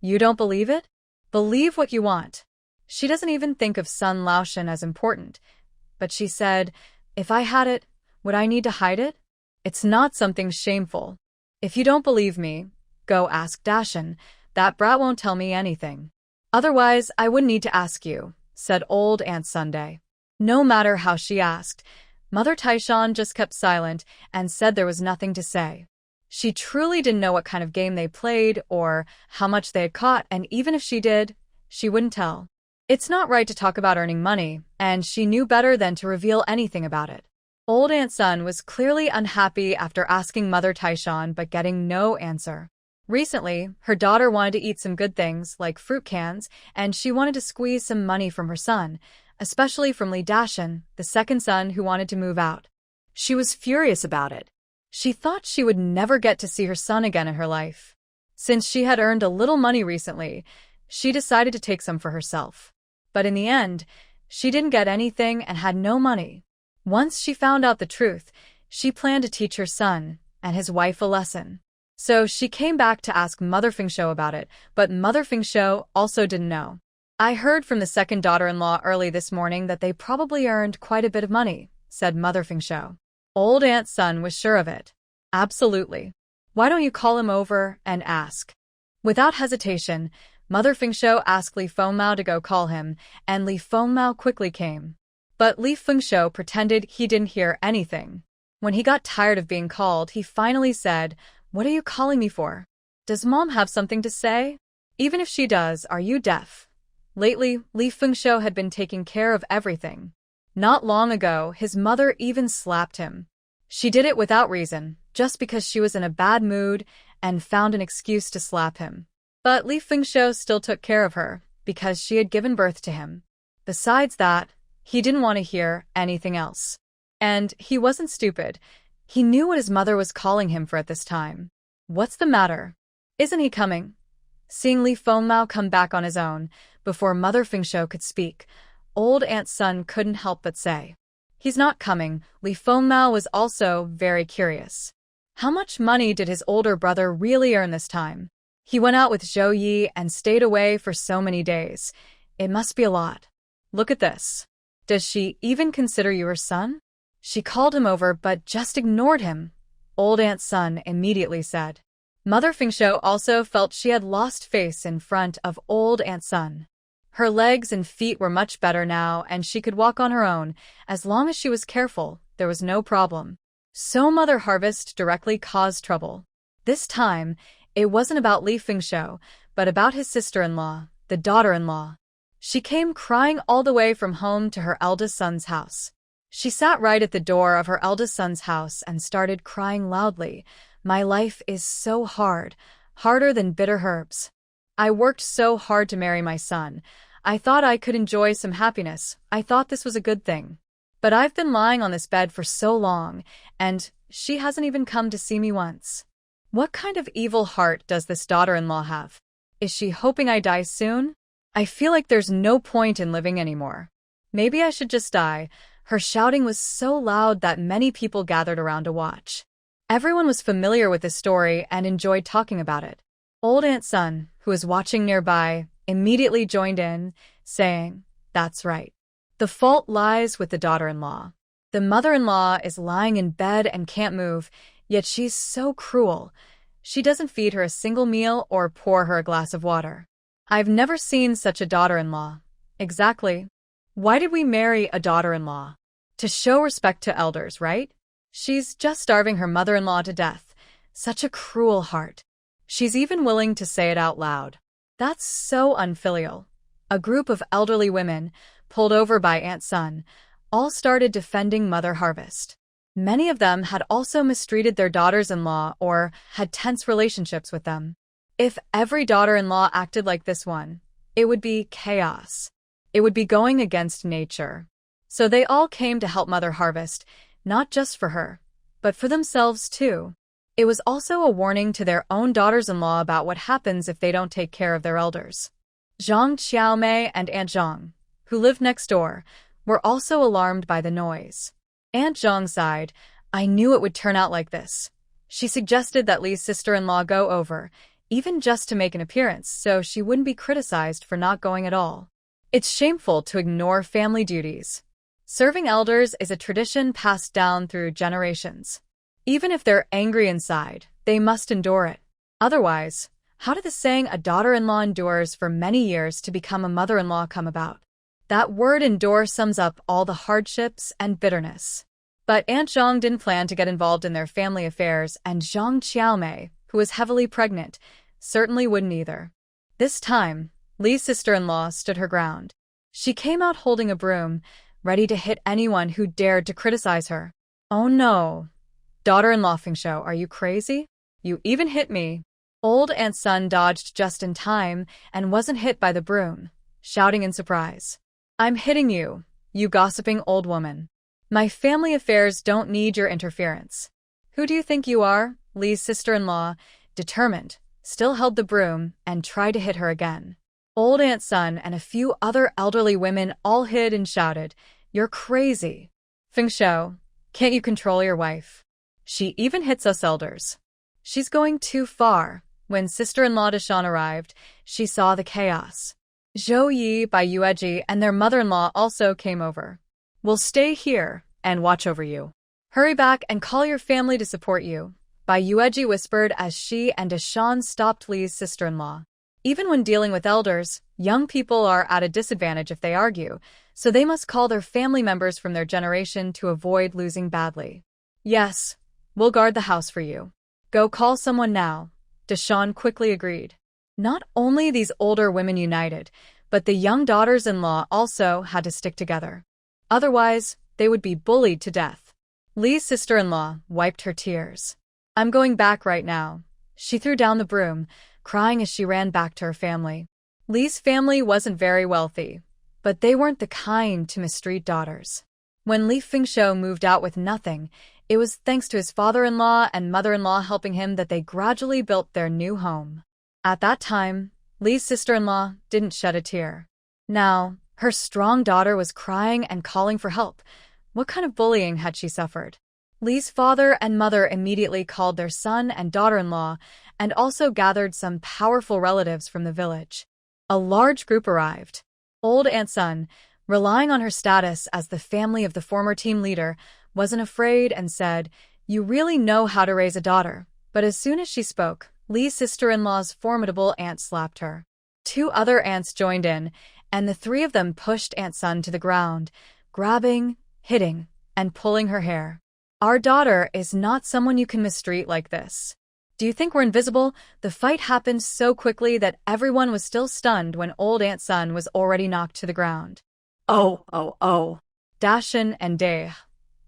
You don't believe it? Believe what you want. She doesn't even think of Sun Laoshan as important. But she said, If I had it, would I need to hide it? It's not something shameful. If you don't believe me, go ask Dashan. That brat won't tell me anything. Otherwise, I wouldn't need to ask you, said old Aunt Sunday. No matter how she asked, Mother Taishan just kept silent and said there was nothing to say. She truly didn't know what kind of game they played or how much they had caught, and even if she did, she wouldn't tell. It's not right to talk about earning money, and she knew better than to reveal anything about it. Old Aunt Sun was clearly unhappy after asking Mother Taishan but getting no answer. Recently, her daughter wanted to eat some good things like fruit cans, and she wanted to squeeze some money from her son, especially from Li Dashan, the second son who wanted to move out. She was furious about it. She thought she would never get to see her son again in her life. Since she had earned a little money recently, she decided to take some for herself. But in the end, she didn't get anything and had no money. Once she found out the truth, She planned to teach her son and his wife a lesson. So she came back to ask Mother Fingshou about it, but Mother Fingshou also didn't know. I heard from the second daughter-in-law early this morning that they probably earned quite a bit of money, said Mother Fingshou. Old Aunt Sun was sure of it. Absolutely. Why don't you call him over and ask? Without hesitation, Mother Fingshou asked Li Fengmao to go call him, and Li Fengmao quickly came. But Li Fengshou pretended he didn't hear anything. When he got tired of being called, he finally said, "What are you calling me for? Does Mom have something to say? Even if she does, are you deaf?" Lately, Li Fengshou had been taking care of everything. Not long ago, his mother even slapped him. She did it without reason, just because she was in a bad mood and found an excuse to slap him. But Li Fengshou still took care of her, because she had given birth to him. Besides that, he didn't want to hear anything else. And he wasn't stupid. He knew what his mother was calling him for at this time. What's the matter? Isn't he coming? Seeing Li Fengmao come back on his own, before Mother Fingshou could speak, Old Aunt Sun couldn't help but say, "He's not coming." Li Fengmao was also very curious. How much money did his older brother really earn this time? He went out with Zhao Ye and stayed away for so many days. It must be a lot. Look at this. Does she even consider you her son? She called him over but just ignored him, Old Aunt Sun immediately said. Mother Fingshou also felt she had lost face in front of Old Aunt Sun. Her legs and feet were much better now, and she could walk on her own. As long as she was careful, there was no problem. So Mother Harvest directly caused trouble. This time, it wasn't about Li Fingshou, but about his sister-in-law, the daughter-in-law. She came crying all the way from home to her eldest son's house. She sat right at the door of her eldest son's house and started crying loudly. "My life is so hard, harder than bitter herbs. I worked so hard to marry my son. I thought I could enjoy some happiness. I thought this was a good thing. But I've been lying on this bed for so long, and she hasn't even come to see me once. What kind of evil heart does this daughter-in-law have? Is she hoping I die soon? I feel like there's no point in living anymore. Maybe I should just die." Her shouting was so loud that many people gathered around to watch. Everyone was familiar with this story and enjoyed talking about it. Old Aunt Sun, who was watching nearby, immediately joined in, saying, "That's right. The fault lies with the daughter-in-law. The mother-in-law is lying in bed and can't move, yet she's so cruel. She doesn't feed her a single meal or pour her a glass of water. I've never seen such a daughter-in-law." Exactly. Why did we marry a daughter-in-law? To show respect to elders, right? She's just starving her mother-in-law to death. Such a cruel heart. She's even willing to say it out loud. That's so unfilial. A group of elderly women, pulled over by Aunt Sun, all started defending Mother Harvest. Many of them had also mistreated their daughters-in-law or had tense relationships with them. If every daughter-in-law acted like this one, it would be chaos. It would be going against nature. So they all came to help Mother Harvest, not just for her, but for themselves too. It was also a warning to their own daughters-in-law about what happens if they don't take care of their elders. Zhang Qiaomei and Aunt Zhang, who lived next door, were also alarmed by the noise. Aunt Zhang sighed. "I knew it would turn out like this." She suggested that Li's sister-in-law go over, even just to make an appearance, so she wouldn't be criticized for not going at all. It's shameful to ignore family duties. Serving elders is a tradition passed down through generations. Even if they're angry inside, they must endure it. Otherwise, how did the saying "a daughter-in-law endures for many years to become a mother-in-law" come about? That word "endure" sums up all the hardships and bitterness. But Aunt Zhang didn't plan to get involved in their family affairs, and Zhang Qiaomei, who was heavily pregnant, certainly wouldn't either. This time, Li's sister-in-law stood her ground. She came out holding a broom, ready to hit anyone who dared to criticize her. "Oh no. Daughter-in-law Fingshou, are you crazy? You even hit me." Old Aunt Sun dodged just in time and wasn't hit by the broom, shouting in surprise. "I'm hitting you, you gossiping old woman. My family affairs don't need your interference." "Who do you think you are?" Li's sister-in-law, determined, still held the broom and tried to hit her again. Old Aunt Sun and a few other elderly women all hid and shouted, "You're crazy. Fingshou, Can't you control your wife? She even hits us elders. She's going too far. When sister-in-law Dashan arrived, she saw the chaos. Zhao Ye by Yueji and their mother-in-law also came over. We'll stay here and watch over you. Hurry back and call your family to support you, Bai Yueji whispered as she and Dashan stopped Li's sister-in-law. Even when dealing with elders, young people are at a disadvantage if they argue, so they must call their family members from their generation to avoid losing badly. Yes, we'll guard the house for you. Go call someone now, Dashan quickly agreed. Not only these older women united, but the young daughters-in-law also had to stick together. Otherwise, they would be bullied to death. Li's sister-in-law wiped her tears. I'm going back right now. She threw down the broom, crying as she ran back to her family. Li's family wasn't very wealthy, but they weren't the kind to mistreat daughters. When Li Fengshou moved out with nothing, it was thanks to his father-in-law and mother-in-law helping him that they gradually built their new home. At that time, Li's sister-in-law didn't shed a tear. Now, her strong daughter was crying and calling for help. What kind of bullying had she suffered? Li's father and mother immediately called their son and daughter-in-law and also gathered some powerful relatives from the village. A large group arrived. Old Aunt Sun, relying on her status as the family of the former team leader, wasn't afraid and said, "You really know how to raise a daughter." But as soon as she spoke, Li's sister-in-law's formidable aunt slapped her. Two other aunts joined in, and the three of them pushed Aunt Sun to the ground, grabbing, hitting, and pulling her hair. Our daughter is not someone you can mistreat like this. Do you think we're invisible? The fight happened so quickly that everyone was still stunned when old Aunt Sun was already knocked to the ground. Oh. Dashan and Dae,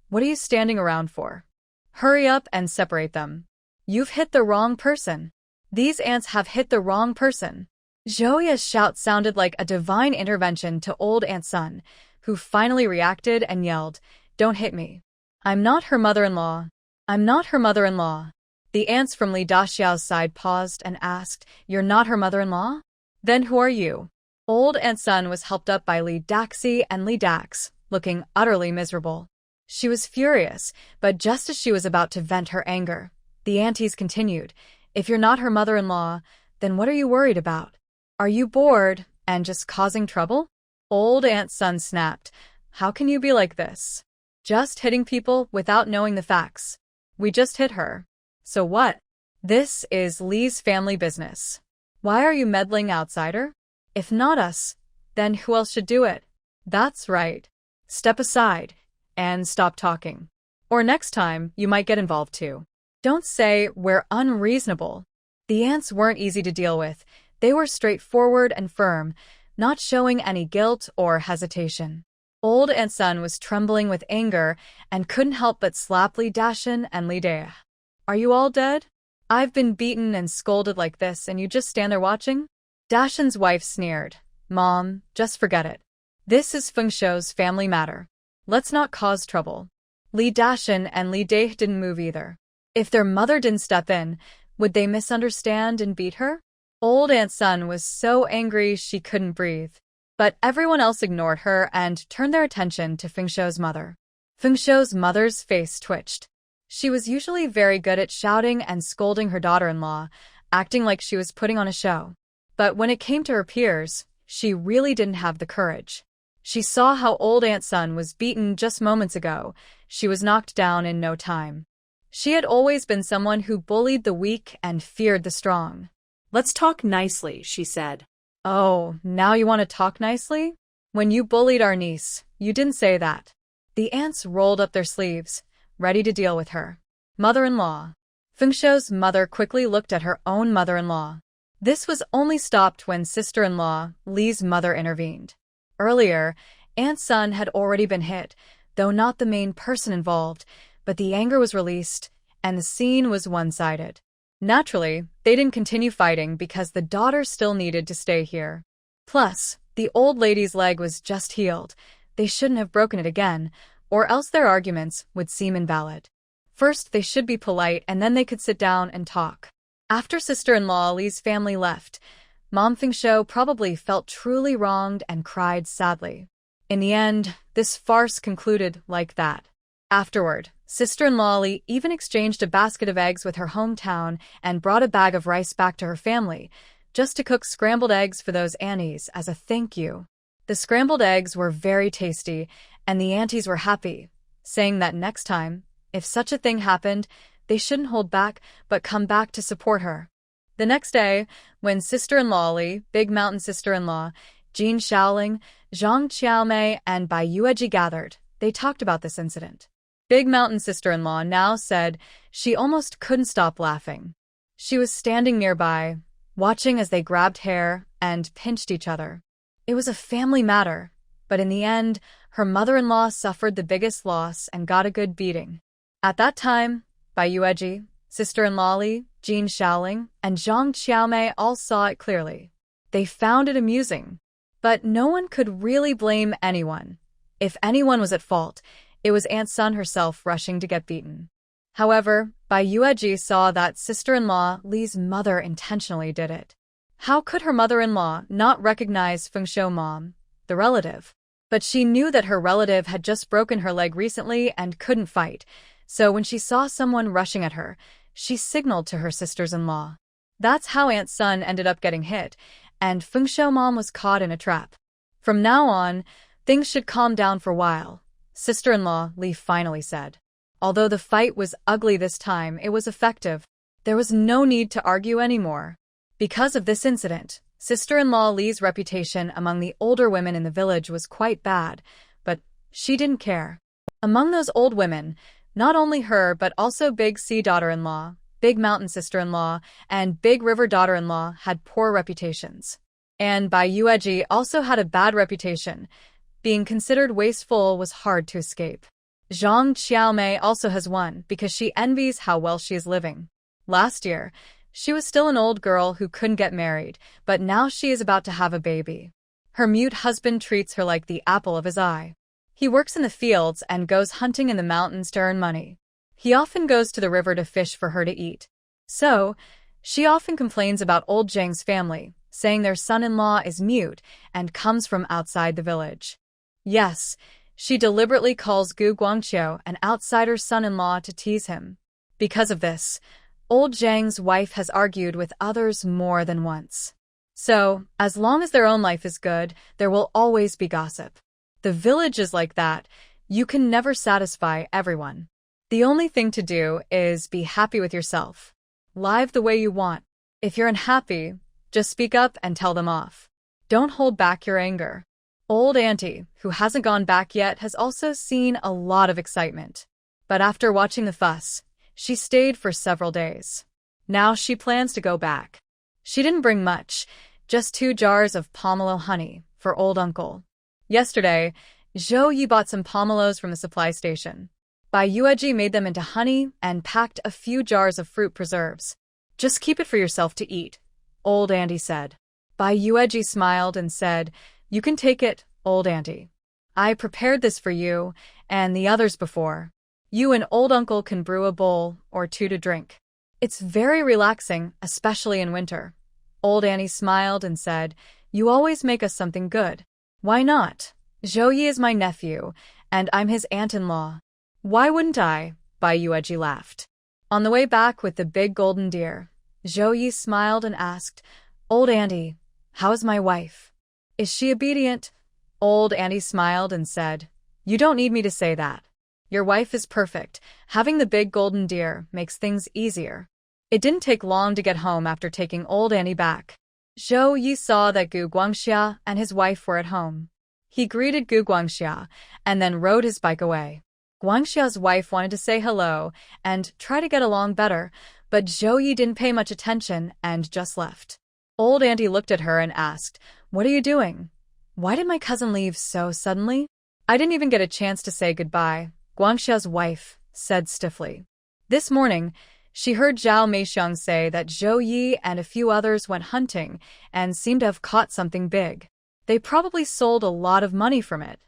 what are you standing around for? Hurry up and separate them. You've hit the wrong person. These ants have hit the wrong person. Zhao Ye's shout sounded like a divine intervention to old Aunt Sun, who finally reacted and yelled, "Don't hit me. I'm not her mother-in-law. I'm not her mother-in-law." The ants from Li Daxiao's side paused and asked, "You're not her mother-in-law? Then who are you?" Old Aunt Sun was helped up by Li Daxi and Li Dax, looking utterly miserable. She was furious, but just as she was about to vent her anger, the aunties continued, "If you're not her mother-in-law, then what are you worried about? Are you bored and just causing trouble?" Old Aunt Sun snapped, "How can you be like this? Just hitting people without knowing the facts. We just hit her. So what? This is Li's family business. Why are you meddling, outsider? If not us, then who else should do it? That's right. Step aside and stop talking. Or next time, you might get involved too. Don't say we're unreasonable." The ants weren't easy to deal with. They were straightforward and firm, not showing any guilt or hesitation. Old Aunt Sun was trembling with anger and couldn't help but slap Li Dashan and Li Dae. "Are you all dead? I've been beaten and scolded like this and you just stand there watching?" Dashan's wife sneered, "Mom, just forget it. This is Fengshou's family matter. Let's not cause trouble." Li Dashan and Li Dae didn't move either. If their mother didn't step in, would they misunderstand and beat her? Old Aunt Sun was so angry she couldn't breathe. But everyone else ignored her and turned their attention to Fengshou's mother. Fengshou's mother's face twitched. She was usually very good at shouting and scolding her daughter-in-law, acting like she was putting on a show. But when it came to her peers, she really didn't have the courage. She saw how old Aunt Sun was beaten just moments ago. She was knocked down in no time. She had always been someone who bullied the weak and feared the strong. "Let's talk nicely," she said. "Oh, now you want to talk nicely? When you bullied our niece, you didn't say that." The ants rolled up their sleeves, ready to deal with her. Mother-in-law. Fengshou's mother quickly looked at her own mother-in-law. This was only stopped when sister-in-law, Li's mother, intervened. Earlier, Aunt Sun had already been hit, though not the main person involved, but the anger was released, and the scene was one-sided. Naturally, they didn't continue fighting because the daughter still needed to stay here. Plus, the old lady's leg was just healed. They shouldn't have broken it again, or else their arguments would seem invalid. First, they should be polite and then they could sit down and talk. After sister-in-law Li's family left, Mom Fengshou probably felt truly wronged and cried sadly. In the end, this farce concluded like that. Afterward, sister-in-law Li even exchanged a basket of eggs with her hometown and brought a bag of rice back to her family, just to cook scrambled eggs for those aunties as a thank you. The scrambled eggs were very tasty, and the aunties were happy, saying that next time, if such a thing happened, they shouldn't hold back but come back to support her. The next day, when sister-in-law Li, Big Mountain sister-in-law, Jin Shaoling, Zhang Qiaomei, and Bai Yueji gathered, they talked about this incident. Big Mountain sister-in-law now said she almost couldn't stop laughing. She was standing nearby, watching as they grabbed hair and pinched each other. It was a family matter, but in the end, her mother-in-law suffered the biggest loss and got a good beating. At that time, Bai Yueji, sister-in-law Li, Jin Shaoling, and Zhang Qiaomei all saw it clearly. They found it amusing, but no one could really blame anyone. If anyone was at fault, it was Aunt Sun herself rushing to get beaten. However, Bai Yueji saw that sister-in-law Li's mother intentionally did it. How could her mother-in-law not recognize Feng Shou mom, the relative? But she knew that her relative had just broken her leg recently and couldn't fight, so when she saw someone rushing at her, she signaled to her sisters-in-law. That's how Aunt Sun ended up getting hit, and Feng Shou mom was caught in a trap. From now on, things should calm down for a while, sister-in-law Li finally said. Although the fight was ugly this time, it was effective. There was no need to argue anymore. Because of this incident, sister-in-law Li's reputation among the older women in the village was quite bad, but she didn't care. Among those old women, not only her but also Big Sea daughter-in-law, Big Mountain sister-in-law, and Big River daughter-in-law had poor reputations. And Bai Yueji also had a bad reputation. Being considered wasteful was hard to escape. Zhang Qiaomei also has one because she envies how well she is living. Last year, she was still an old girl who couldn't get married, but now she is about to have a baby. Her mute husband treats her like the apple of his eye. He works in the fields and goes hunting in the mountains to earn money. He often goes to the river to fish for her to eat. So, she often complains about old Zhang's family, saying their son-in-law is mute and comes from outside the village. Yes, she deliberately calls Gu Guangqiu an outsider's son-in-law to tease him. Because of this, old Zhang's wife has argued with others more than once. So, as long as their own life is good, there will always be gossip. The village is like that. You can never satisfy everyone. The only thing to do is be happy with yourself. Live the way you want. If you're unhappy, just speak up and tell them off. Don't hold back your anger. Old Auntie, who hasn't gone back yet, has also seen a lot of excitement. But after watching the fuss, she stayed for several days. Now she plans to go back. She didn't bring much, just 2 jars of pomelo honey for old uncle. Yesterday, Zhou Ye bought some pomelos from the supply station. Bai Yueji made them into honey and packed a few jars of fruit preserves. Just keep it for yourself to eat, old auntie said. Bai Yueji smiled and said, "You can take it, old auntie. I prepared this for you and the others before. You and old uncle can brew a bowl or 2 to drink. It's very relaxing, especially in winter." Old auntie smiled and said, "You always make us something good." "Why not? Zhou Ye is my nephew, and I'm his aunt-in-law. Why wouldn't I?" Bai Yueji laughed. On the way back with the big golden deer, Zhou Ye smiled and asked, "Old auntie, how is my wife? Is she obedient?" Old auntie smiled and said, "You don't need me to say that. Your wife is perfect. Having the big golden deer makes things easier." It didn't take long to get home after taking old auntie back. Zhou Ye saw that Gu Guangxia and his wife were at home. He greeted Gu Guangxia and then rode his bike away. Guangxia's wife wanted to say hello and try to get along better, but Zhou Ye didn't pay much attention and just left. Old auntie looked at her and asked, "What are you doing? Why did my cousin leave so suddenly?" "I didn't even get a chance to say goodbye," Guangxia's wife said stiffly. This morning, she heard Zhao Meixiang say that Zhou Ye and a few others went hunting and seemed to have caught something big. They probably sold a lot of money from it.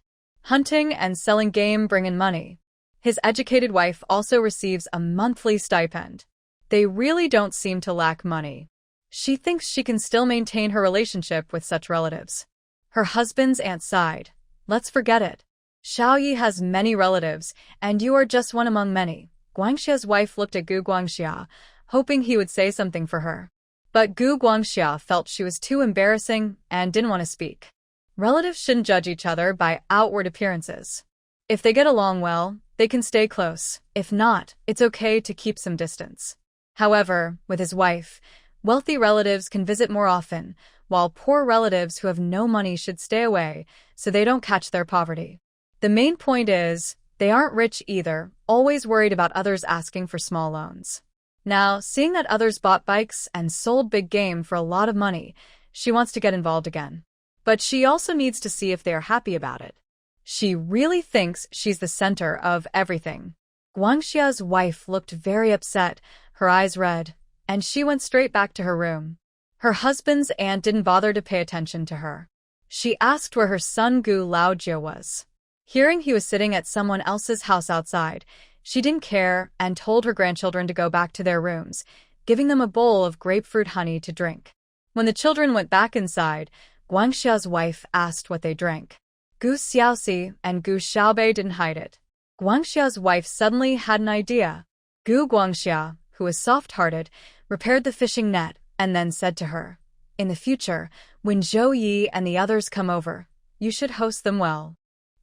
Hunting and selling game bring in money. His educated wife also receives a monthly stipend. They really don't seem to lack money. She thinks she can still maintain her relationship with such relatives. Her husband's aunt sighed. "Let's forget it. Zhao Ye has many relatives, and you are just one among many. Guangxia's wife looked at Gu Guangxia, hoping he would say something for her. But Gu Guangxia felt she was too embarrassing and didn't want to speak. Relatives shouldn't judge each other by outward appearances. If they get along well, they can stay close. If not, it's okay to keep some distance. However, with his wife, wealthy relatives can visit more often, while poor relatives who have no money should stay away so they don't catch their poverty. The main point is, they aren't rich either, always worried about others asking for small loans. Now, seeing that others bought bikes and sold big game for a lot of money, she wants to get involved again. But she also needs to see if they are happy about it. She really thinks she's the center of everything. Guangxia's wife looked very upset, her eyes red, and she went straight back to her room. Her husband's aunt didn't bother to pay attention to her. She asked where her son Gu Laojie was. Hearing he was sitting at someone else's house outside, she didn't care and told her grandchildren to go back to their rooms, giving them a bowl of grapefruit honey to drink. When the children went back inside, Guangxia's wife asked what they drank. Gu Xiaoxi and Gu Xiaobei didn't hide it. Guangxia's wife suddenly had an idea. Gu Guangxia, who was soft-hearted, repaired the fishing net and then said to her, "In the future, when Zhou Ye and the others come over, you should host them well.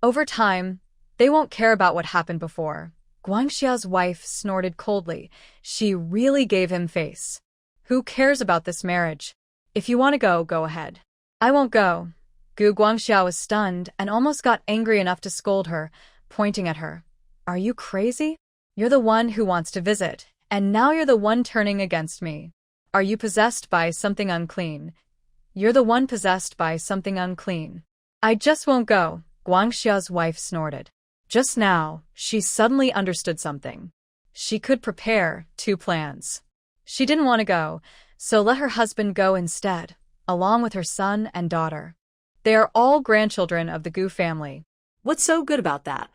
Over time, they won't care about what happened before." Guangxia's wife snorted coldly. She really gave him face. "Who cares about this marriage? If you want to go, go ahead." "I won't go." Gu Guangxia was stunned and almost got angry enough to scold her, pointing at her. "Are you crazy? You're the one who wants to visit, and now you're the one turning against me. Are you possessed by something unclean? You're the one possessed by something unclean." "I just won't go," Guangxia's wife snorted. Just now, she suddenly understood something. She could prepare 2 plans. She didn't want to go, so let her husband go instead, along with her son and daughter. They are all grandchildren of the Gu family. What's so good about that?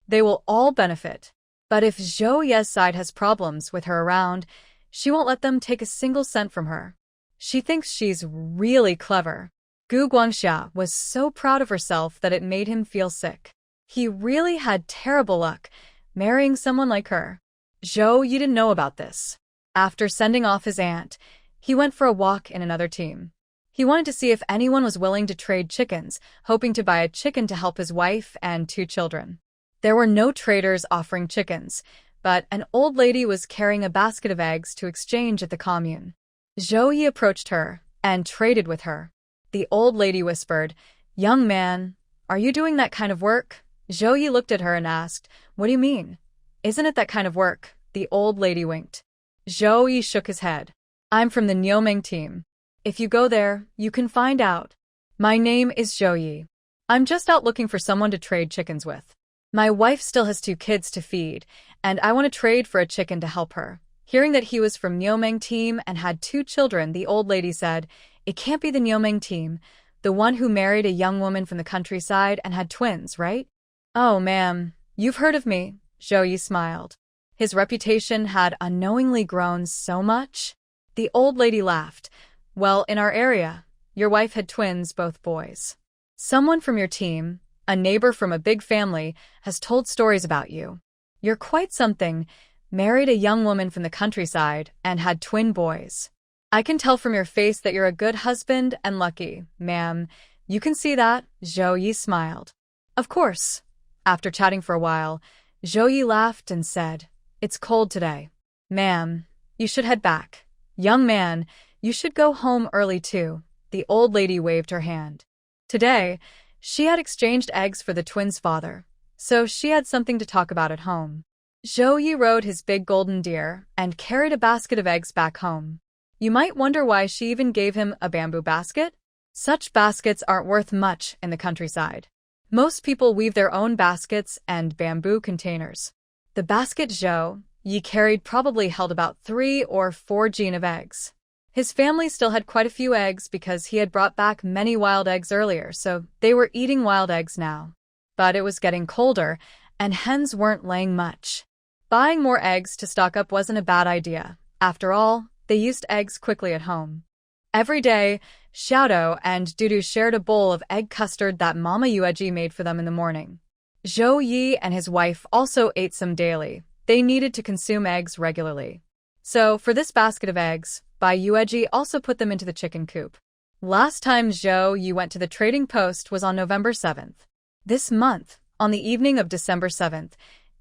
They will all benefit. But if Zhou Ye's side has problems with her around, she won't let them take a single cent from her. She thinks she's really clever. Gu Guangxia was so proud of herself that it made him feel sick. He really had terrible luck, marrying someone like her. Zhou Ye didn't know about this. After sending off his aunt, he went for a walk in another team. He wanted to see if anyone was willing to trade chickens, hoping to buy a chicken to help his wife and 2 children. There were no traders offering chickens, but an old lady was carrying a basket of eggs to exchange at the commune. Zhou Ye approached her and traded with her. The old lady whispered, "Young man, are you doing that kind of work?" Zhou Ye looked at her and asked, "What do you mean? Isn't it that kind of work?" The old lady winked. Zhou Ye shook his head. "I'm from the Niuming team. If you go there, you can find out. My name is Zhou Ye. I'm just out looking for someone to trade chickens with. My wife still has 2 kids to feed, and I want to trade for a chicken to help her." Hearing that he was from Niuming team and had 2 children, the old lady said, "It can't be the Niuming team, the one who married a young woman from the countryside and had twins, right?" "Oh, ma'am, you've heard of me," Zhou Ye smiled. His reputation had unknowingly grown so much. The old lady laughed. "Well, in our area, your wife had twins, both boys. Someone from your team, a neighbor from a big family, has told stories about you. You're quite something, married a young woman from the countryside and had twin boys. I can tell from your face that you're a good husband and lucky, ma'am. You can see that," Zhou Ye smiled. "Of course." After chatting for a while, Zhou Ye laughed and said, "It's cold today. Ma'am, you should head back. Young man, you should go home early too." The old lady waved her hand. Today, she had exchanged eggs for the twins' father, so she had something to talk about at home. Zhou Ye rode his big golden deer and carried a basket of eggs back home. You might wonder why she even gave him a bamboo basket. Such baskets aren't worth much in the countryside. Most people weave their own baskets and bamboo containers. The basket Zhou Ye carried probably held about 3 or 4 jin of eggs. His family still had quite a few eggs because he had brought back many wild eggs earlier, so they were eating wild eggs now. But it was getting colder, and hens weren't laying much. Buying more eggs to stock up wasn't a bad idea. After all, they used eggs quickly at home. Every day, Xiaodou and Dudu shared a bowl of egg custard that Mama Yueji made for them in the morning. Zhao Ye and his wife also ate some daily. They needed to consume eggs regularly. So, for this basket of eggs, Bai Yueji also put them into the chicken coop. Last time Zhao Ye went to the trading post was on November 7th. This month, on the evening of December 7th,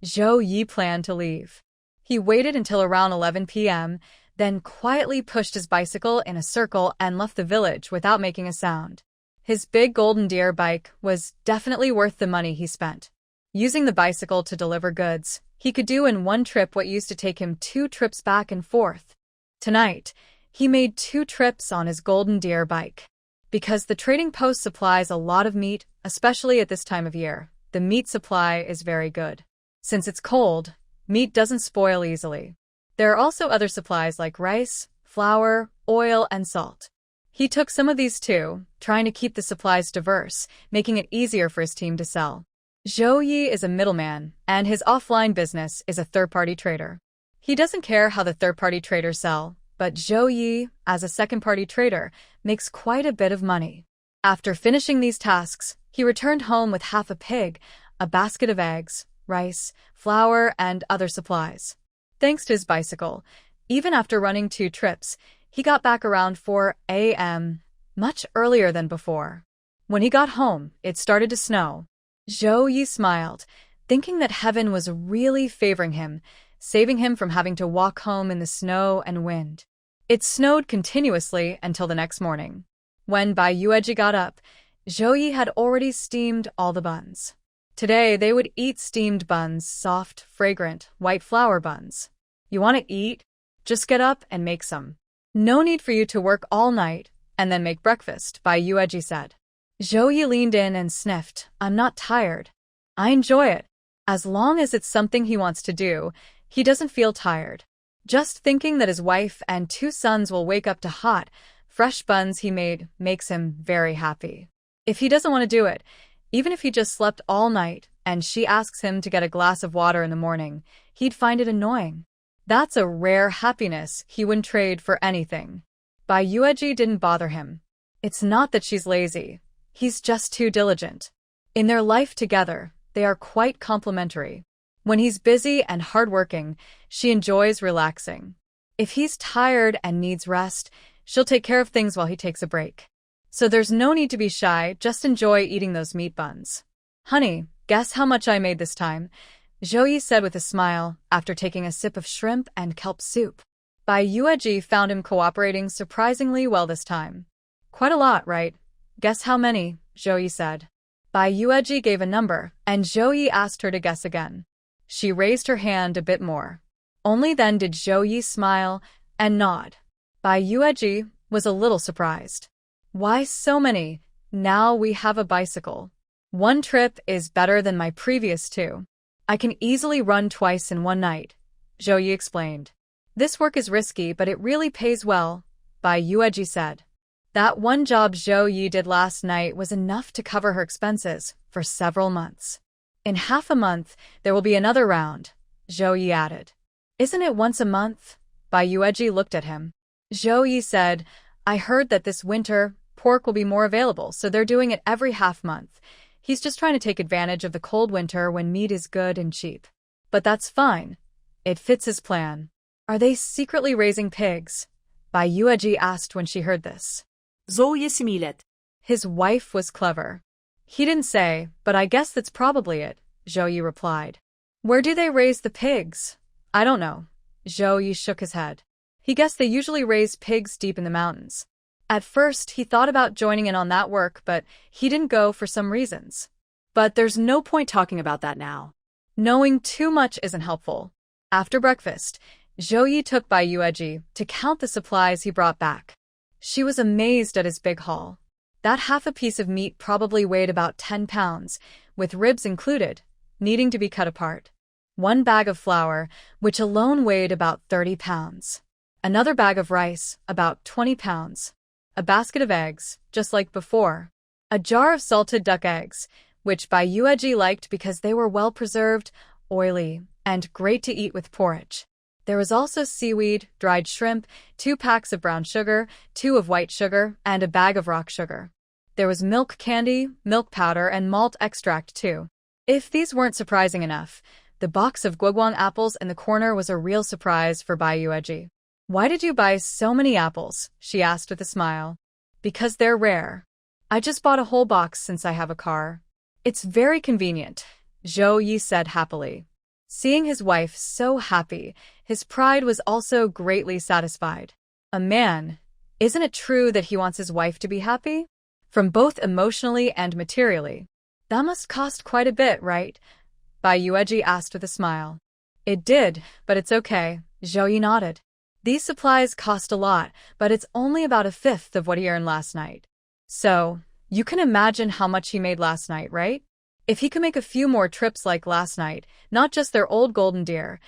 Zhao Ye planned to leave. He waited until around 11 p.m., then quietly pushed his bicycle in a circle and left the village without making a sound. His big golden deer bike was definitely worth the money he spent. Using the bicycle to deliver goods, he could do in one trip what used to take him 2 trips back and forth. Tonight, he made 2 trips on his golden deer bike. Because the trading post supplies a lot of meat, especially at this time of year, the meat supply is very good. Since it's cold, meat doesn't spoil easily. There are also other supplies like rice, flour, oil, and salt. He took some of these too, trying to keep the supplies diverse, making it easier for his team to sell. Zhao Ye is a middleman, and his offline business is a third-party trader. He doesn't care how the third-party traders sell, but Zhao Ye, as a second-party trader, makes quite a bit of money. After finishing these tasks, he returned home with half a pig, a basket of eggs, rice, flour, and other supplies. Thanks to his bicycle, even after running 2 trips, he got back around 4 a.m., much earlier than before. When he got home, it started to snow. Zhao Ye smiled, thinking that heaven was really favoring him, saving him from having to walk home in the snow and wind. It snowed continuously until the next morning. When Bai Yueji got up, Zhao Ye had already steamed all the buns. Today, they would eat steamed buns, soft, fragrant, white flour buns. You want to eat? Just get up and make some. No need for you to work all night and then make breakfast, Bai Yueji said. Zhao Ye leaned in and sniffed. I'm not tired. I enjoy it. As long as it's something he wants to do, he doesn't feel tired. Just thinking that his wife and 2 sons will wake up to hot, fresh buns he made makes him very happy. If he doesn't want to do it, even if he just slept all night and she asks him to get a glass of water in the morning, he'd find it annoying. That's a rare happiness he wouldn't trade for anything. Bai Yueji didn't bother him. It's not that she's lazy. He's just too diligent. In their life together, they are quite complementary. When he's busy and hardworking, she enjoys relaxing. If he's tired and needs rest, she'll take care of things while he takes a break. So there's no need to be shy, just enjoy eating those meat buns. Honey, guess how much I made this time? Zhao Ye said with a smile after taking a sip of shrimp and kelp soup. Bai Yueji found him cooperating surprisingly well this time. Quite a lot, right? Guess how many, Zhao Ye said. Bai Yueji gave a number, and Zhao Ye asked her to guess again. She raised her hand a bit more. Only then did Zhao Ye smile and nod. Bai Yueji was a little surprised. Why so many? Now we have a bicycle. 1 trip is better than my previous 2. I can easily run twice in one night, Zhao Ye explained. This work is risky, but it really pays well, Bai Yueji said. That one job Zhao Ye did last night was enough to cover her expenses for several months. In half a month, there will be another round, Zhao Ye added. Isn't it once a month? Bai Yueji looked at him. Zhao Ye said, I heard that this winter, pork will be more available, so they're doing it every half month. He's just trying to take advantage of the cold winter when meat is good and cheap. But that's fine. It fits his plan. Are they secretly raising pigs? Bai Yueji asked when she heard this. Zhao Ye smilet. His wife was clever. He didn't say, but I guess that's probably it, Zhao Ye replied. Where do they raise the pigs? I don't know. Zhao Ye shook his head. He guessed they usually raise pigs deep in the mountains. At first, he thought about joining in on that work, but he didn't go for some reasons. But there's no point talking about that now. Knowing too much isn't helpful. After breakfast, Zhao Ye took Bai Yueji to count the supplies he brought back. She was amazed at his big haul. That half a piece of meat probably weighed about 10 pounds, with ribs included, needing to be cut apart. 1 bag of flour, which alone weighed about 30 pounds. Another bag of rice, about 20 pounds. A basket of eggs, just like before. A jar of salted duck eggs, which Bai Yueji liked because they were well preserved, oily, and great to eat with porridge. There was also seaweed, dried shrimp, 2 packs of brown sugar, 2 of white sugar, and a bag of rock sugar. There was milk candy, milk powder, and malt extract too. If these weren't surprising enough, the box of guoguang apples in the corner was a real surprise for Bai Yueji. "Why did you buy so many apples?" she asked with a smile. "Because they're rare. I just bought a whole box since I have a car. It's very convenient," Zhao Ye said happily. Seeing his wife so happy, his pride was also greatly satisfied. A man, isn't it true that he wants his wife to be happy? From both emotionally and materially. That must cost quite a bit, right? Bai Yueji asked with a smile. "It did, but it's okay," Zhao Ye nodded. "These supplies cost a lot, but it's only about a fifth of what he earned last night. So, you can imagine how much he made last night, right? If he could make a few more trips like last night, not just their old golden deer,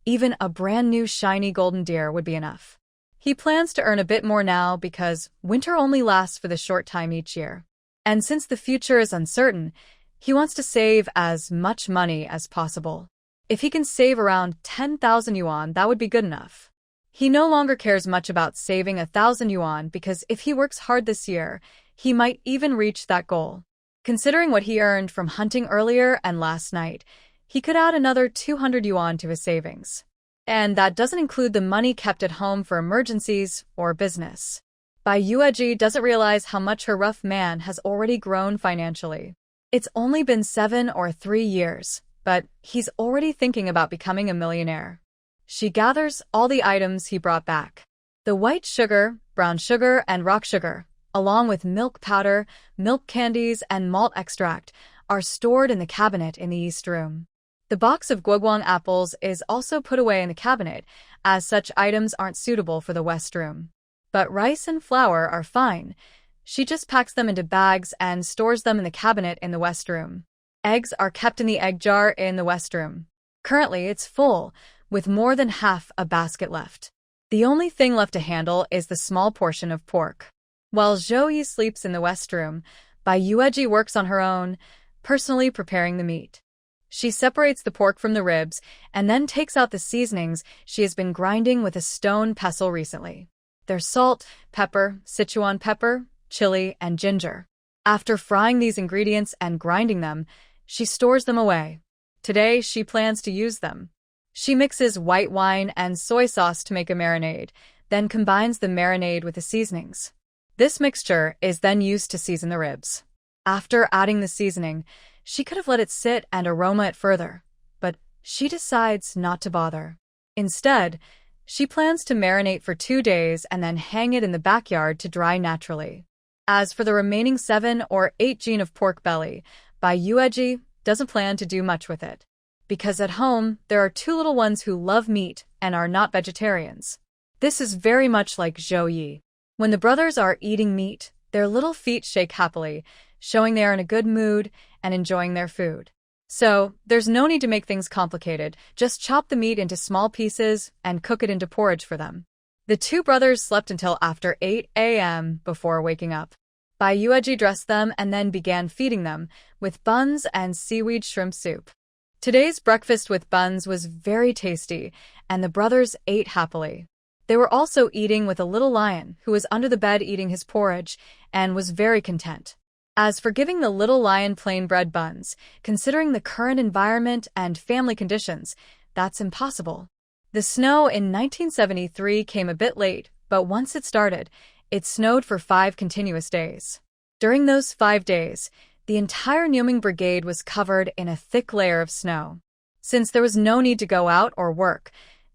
even a brand new shiny golden deer would be enough. He plans to earn a bit more now because winter only lasts for the short time each year. And since the future is uncertain, he wants to save as much money as possible. If he can save around 10,000 yuan, that would be good enough. He no longer cares much about saving 1,000 yuan because if he works hard this year, he might even reach that goal. Considering what he earned from hunting earlier and last night, he could add another 200 yuan to his savings. And that doesn't include the money kept at home for emergencies or business. Bai Yueji doesn't realize how much her rough man has already grown financially. It's only been 7 or 3 years, but he's already thinking about becoming a millionaire. She gathers all the items he brought back. The white sugar, brown sugar, and rock sugar, along with milk powder, milk candies, and malt extract, are stored in the cabinet in the East Room. The box of guoguang apples is also put away in the cabinet, as such items aren't suitable for the West Room. But rice and flour are fine. She just packs them into bags and stores them in the cabinet in the West Room. Eggs are kept in the egg jar in the West Room. Currently, it's full, with more than half a basket left. The only thing left to handle is the small portion of pork. While Zhao Ye sleeps in the West Room, Bai Yueji works on her own, personally preparing the meat. She separates the pork from the ribs and then takes out the seasonings she has been grinding with a stone pestle recently. There's salt, pepper, Sichuan pepper, chili, and ginger. After frying these ingredients and grinding them, she stores them away. Today, she plans to use them. She mixes white wine and soy sauce to make a marinade, then combines the marinade with the seasonings. This mixture is then used to season the ribs. After adding the seasoning, she could have let it sit and aroma it further, but she decides not to bother. Instead, she plans to marinate for 2 days and then hang it in the backyard to dry naturally. As for the remaining 7 or 8 jin of pork belly, Bai Yueji doesn't plan to do much with it. Because at home, there are 2 little ones who love meat and are not vegetarians. This is very much like Zhao Ye. When the brothers are eating meat, their little feet shake happily, showing they are in a good mood and enjoying their food. So, there's no need to make things complicated, just chop the meat into small pieces and cook it into porridge for them. The 2 brothers slept until after 8 a.m. before waking up. Bai Yueji dressed them and then began feeding them with buns and seaweed shrimp soup. Today's breakfast with buns was very tasty, and the brothers ate happily. They were also eating with a little lion who was under the bed eating his porridge and was very content. As for giving the little lion plain bread buns, considering the current environment and family conditions, that's impossible. The snow in 1973 came a bit late, but once it started, it snowed for 5 continuous days. During those 5 days, the entire Nyuming Brigade was covered in a thick layer of snow. Since there was no need to go out or work,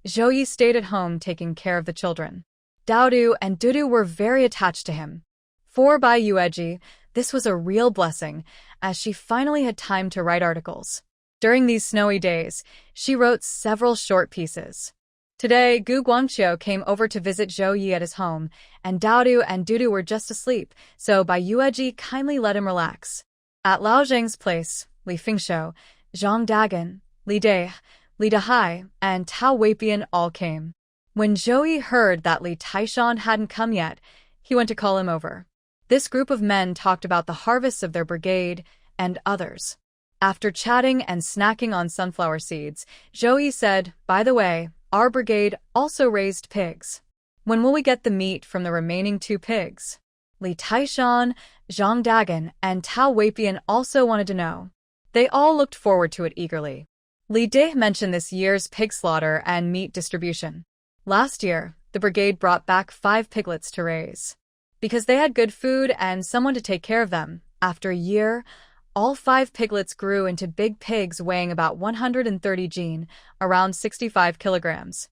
Zhao Ye stayed at home taking care of the children. Daodu and Dudu were very attached to him. For Bai Yueji, this was a real blessing, as she finally had time to write articles. During these snowy days, she wrote several short pieces. Today, Gu Guangqiu came over to visit Zhao Ye at his home, and Daodu and Dudu were just asleep, so Bai Yueji kindly let him relax. At Lao Zheng's place, Li Fingshou, Zhang Dagan, Li Dai, Li Dahai, and Tao Weipian all came. When Zhao Ye heard that Li Taishan hadn't come yet, he went to call him over. This group of men talked about the harvests of their brigade and others. After chatting and snacking on sunflower seeds, Zhao Ye said, "By the way, our brigade also raised pigs. When will we get the meat from the remaining 2 pigs?" Li Taishan, Zhang Dagan, and Tao Weipian also wanted to know. They all looked forward to it eagerly. Li De mentioned this year's pig slaughter and meat distribution. Last year, the brigade brought back 5 piglets to raise. Because they had good food and someone to take care of them, after a year, all 5 piglets grew into big pigs weighing about 130 jin, around 65 kilograms.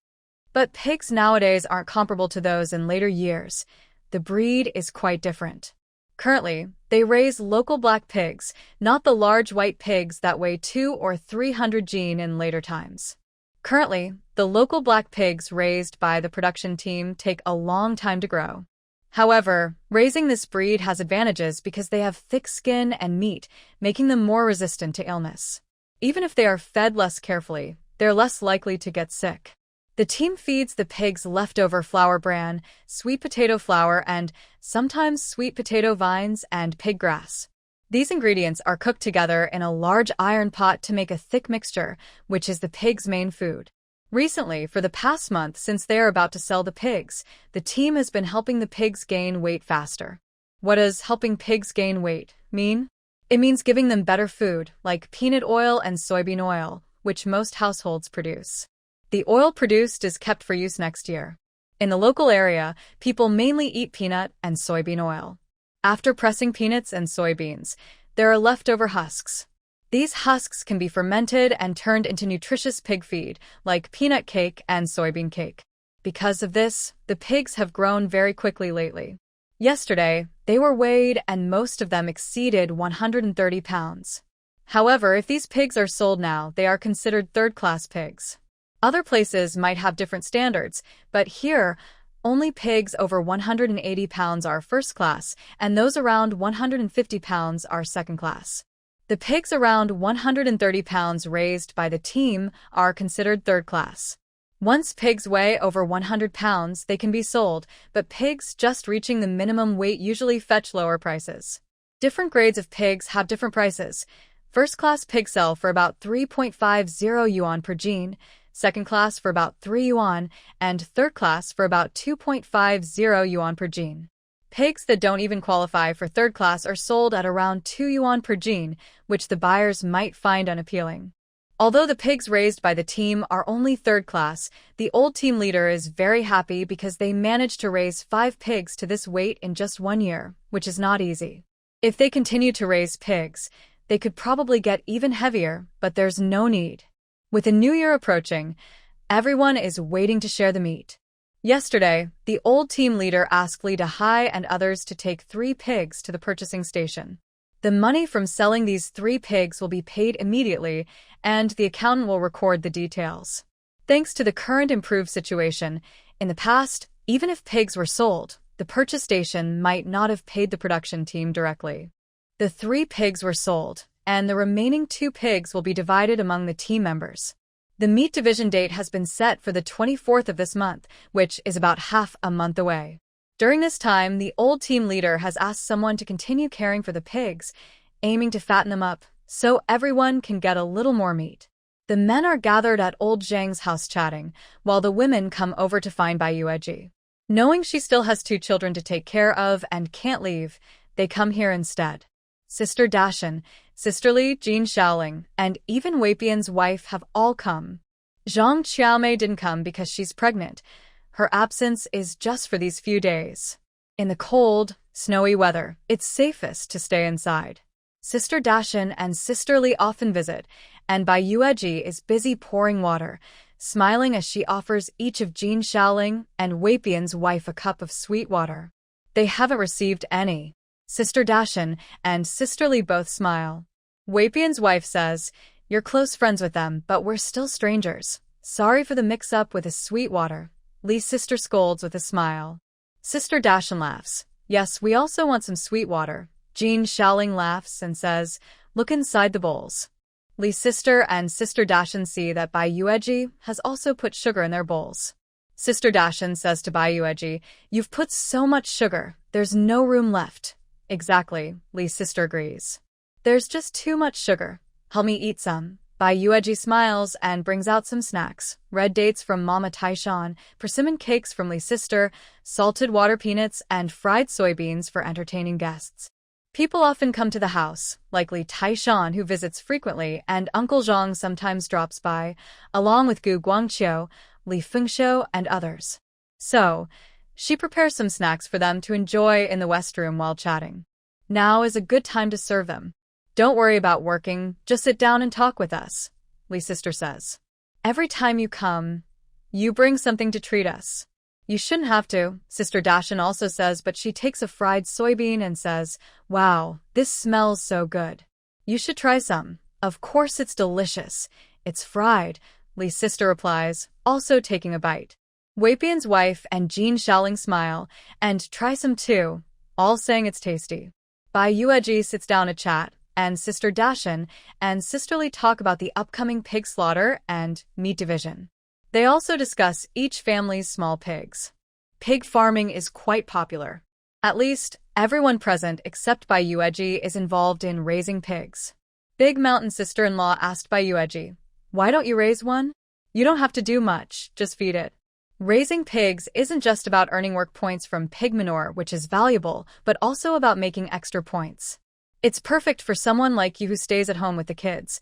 But pigs nowadays aren't comparable to those in later years. The breed is quite different. Currently, they raise local black pigs, not the large white pigs that weigh 200 or 300 jin in later times. Currently, the local black pigs raised by the production team take a long time to grow. However, raising this breed has advantages because they have thick skin and meat, making them more resistant to illness. Even if they are fed less carefully, they're less likely to get sick. The team feeds the pigs leftover flour bran, sweet potato flour, and sometimes sweet potato vines and pig grass. These ingredients are cooked together in a large iron pot to make a thick mixture, which is the pig's main food. Recently, for the past month since they are about to sell the pigs, the team has been helping the pigs gain weight faster. What does helping pigs gain weight mean? It means giving them better food, like peanut oil and soybean oil, which most households produce. The oil produced is kept for use next year. In the local area, people mainly eat peanut and soybean oil. After pressing peanuts and soybeans, there are leftover husks. These husks can be fermented and turned into nutritious pig feed, like peanut cake and soybean cake. Because of this, the pigs have grown very quickly lately. Yesterday, they were weighed and most of them exceeded 130 pounds. However, if these pigs are sold now, they are considered third-class pigs. Other places might have different standards, but here, only pigs over 180 pounds are first class, and those around 150 pounds are second class. The pigs around 130 pounds raised by the team are considered third class. Once pigs weigh over 100 pounds, they can be sold, but pigs just reaching the minimum weight usually fetch lower prices. Different grades of pigs have different prices. First-class pigs sell for about 3.50 yuan per jin, second class for about 3 yuan, and third class for about 2.50 yuan per jin. Pigs that don't even qualify for third class are sold at around 2 yuan per jin, which the buyers might find unappealing. Although the pigs raised by the team are only third class, the old team leader is very happy because they managed to raise 5 pigs to this weight in just 1 year, which is not easy. If they continue to raise pigs, they could probably get even heavier, but there's no need. With the new year approaching, everyone is waiting to share the meat. Yesterday, the old team leader asked Li Dehai and others to take 3 pigs to the purchasing station. The money from selling these 3 pigs will be paid immediately, and the accountant will record the details. Thanks to the current improved situation, in the past, even if pigs were sold, the purchase station might not have paid the production team directly. The 3 pigs were sold, and the remaining 2 pigs will be divided among the team members. The meat division date has been set for the 24th of this month, which is about half a month away. During this time, the old team leader has asked someone to continue caring for the pigs, aiming to fatten them up, so everyone can get a little more meat. The men are gathered at old Zhang's house chatting, while the women come over to find Bai Yueji. Knowing she still has 2 children to take care of and can't leave, they come here instead. Sister Dashan, Sister Li, Jin Shaoling, and even Wei Bian's wife have all come. Zhang Qiaomei didn't come because she's pregnant. Her absence is just for these few days. In the cold, snowy weather, it's safest to stay inside. Sister Dashan and Sister Li often visit, and Bai Yueji is busy pouring water, smiling as she offers each of Jin Shaoling and Wei Bian's wife a cup of sweet water. They haven't received any. Sister Dashan and Sister Li both smile. Wei Bian's wife says, "You're close friends with them, but we're still strangers. Sorry for the mix-up with the sweet water." Li's sister scolds with a smile. Sister Dashan laughs. "Yes, we also want some sweet water." Jin Shaoling laughs and says, "Look inside the bowls." Li's sister and Sister Dashan see that Bai Yueji has also put sugar in their bowls. Sister Dashan says to Bai Yueji, "You've put so much sugar, there's no room left." Exactly, Li's sister agrees. "There's just too much sugar. Help me eat some." Bai Yueji smiles and brings out some snacks: red dates from Mama Taishan, persimmon cakes from Li's sister, salted water peanuts, and fried soybeans for entertaining guests. People often come to the house, like Li Taishan, who visits frequently, and Uncle Zhang sometimes drops by, along with Gu Guangqiu, Li Fengxiu, and others. So, she prepares some snacks for them to enjoy in the West Room while chatting. Now is a good time to serve them. Don't worry about working, just sit down and talk with us, Li's sister says. Every time you come, you bring something to treat us. You shouldn't have to, Sister Dashan also says, but she takes a fried soybean and says, "Wow, this smells so good. You should try some." "Of course it's delicious. It's fried," Li's sister replies, also taking a bite. Wei Bian's wife and Jean Shaoling smile, and try some too, all saying it's tasty. Bai Yueji sits down to chat, and Sister Dashan and Sister Li talk about the upcoming pig slaughter and meat division. They also discuss each family's small pigs. Pig farming is quite popular. At least, everyone present except Bai Yueji is involved in raising pigs. Big Mountain sister-in-law asked Bai Yueji, "Why don't you raise one? You don't have to do much, just feed it." Raising pigs isn't just about earning work points from pig manure, which is valuable, but also about making extra points. It's perfect for someone like you who stays at home with the kids.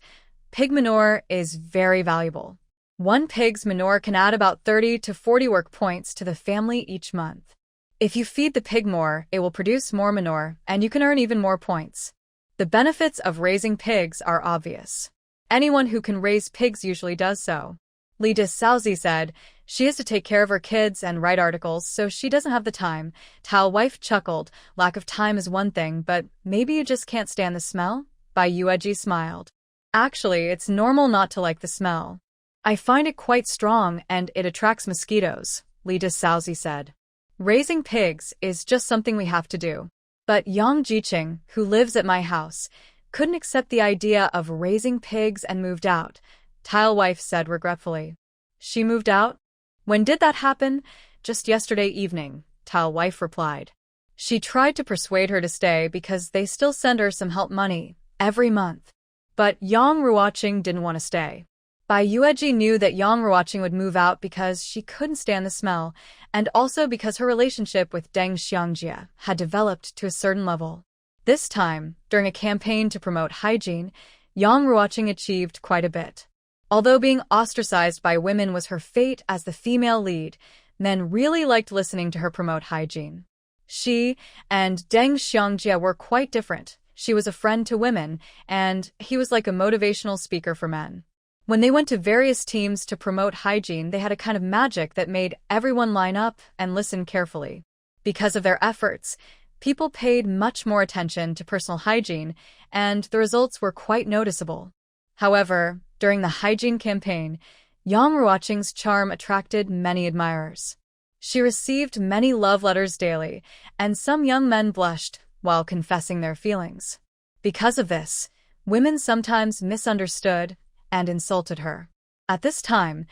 Pig manure is very valuable. One pig's manure can add about 30 to 40 work points to the family each month. If you feed the pig more, it will produce more manure, and you can earn even more points. The benefits of raising pigs are obvious. Anyone who can raise pigs usually does so. Li Saozi said, "She has to take care of her kids and write articles, so she doesn't have the time." Tao's wife chuckled, "Lack of time is one thing, but maybe you just can't stand the smell?" Bai Yueji smiled. "Actually, it's normal not to like the smell. I find it quite strong and it attracts mosquitoes," Li Saozi said. "Raising pigs is just something we have to do. But Yang Jiqing, who lives at my house, couldn't accept the idea of raising pigs and moved out," Tao's wife said regretfully. "She moved out? When did that happen?" "Just yesterday evening," Tao's wife replied. "She tried to persuade her to stay because they still send her some help money every month. But Yang Ruoqing didn't want to stay." Bai Yueji knew that Yang Ruoqing would move out because she couldn't stand the smell, and also because her relationship with Deng Xiangjie had developed to a certain level. This time, during a campaign to promote hygiene, Yang Ruoqing achieved quite a bit. Although being ostracized by women was her fate as the female lead, men really liked listening to her promote hygiene. She and Deng Xiangjie were quite different. She was a friend to women, and he was like a motivational speaker for men. When they went to various teams to promote hygiene, they had a kind of magic that made everyone line up and listen carefully. Because of their efforts, people paid much more attention to personal hygiene, and the results were quite noticeable. However, during the hygiene campaign, Yang Ruoqing's charm attracted many admirers. She received many love letters daily, and some young men blushed while confessing their feelings. Because of this, women sometimes misunderstood and insulted her. At this time,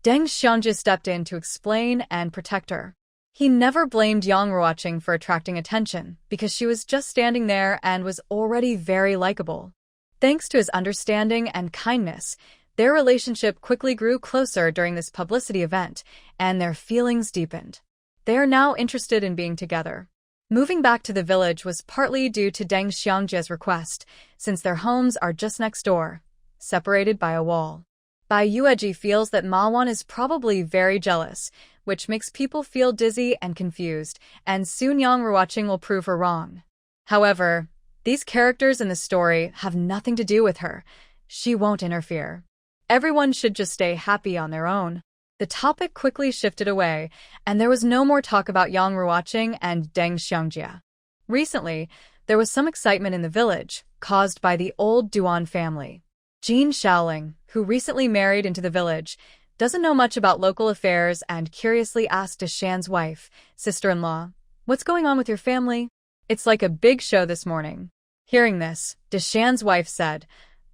Deng Xiangjie stepped in to explain and protect her. He never blamed Yang Ruoqing for attracting attention, because she was just standing there and was already very likable. Thanks to his understanding and kindness, their relationship quickly grew closer during this publicity event, and their feelings deepened. They are now interested in being together. Moving back to the village was partly due to Deng Xiangjie's request, since their homes are just next door, separated by a wall. Bai Yueji feels that Ma Wan is probably very jealous, which makes people feel dizzy and confused, and soon Yang Ruoqing will prove her wrong. However, these characters in the story have nothing to do with her. She won't interfere. Everyone should just stay happy on their own. The topic quickly shifted away, and there was no more talk about Yang Ruoqing and Deng Xiangjie. Recently, there was some excitement in the village, caused by the old Duan family. Jean Shaoling, who recently married into the village, doesn't know much about local affairs and curiously asked Deshan's wife, sister-in-law, "What's going on with your family? It's like a big show this morning." Hearing this, Deshan's wife said,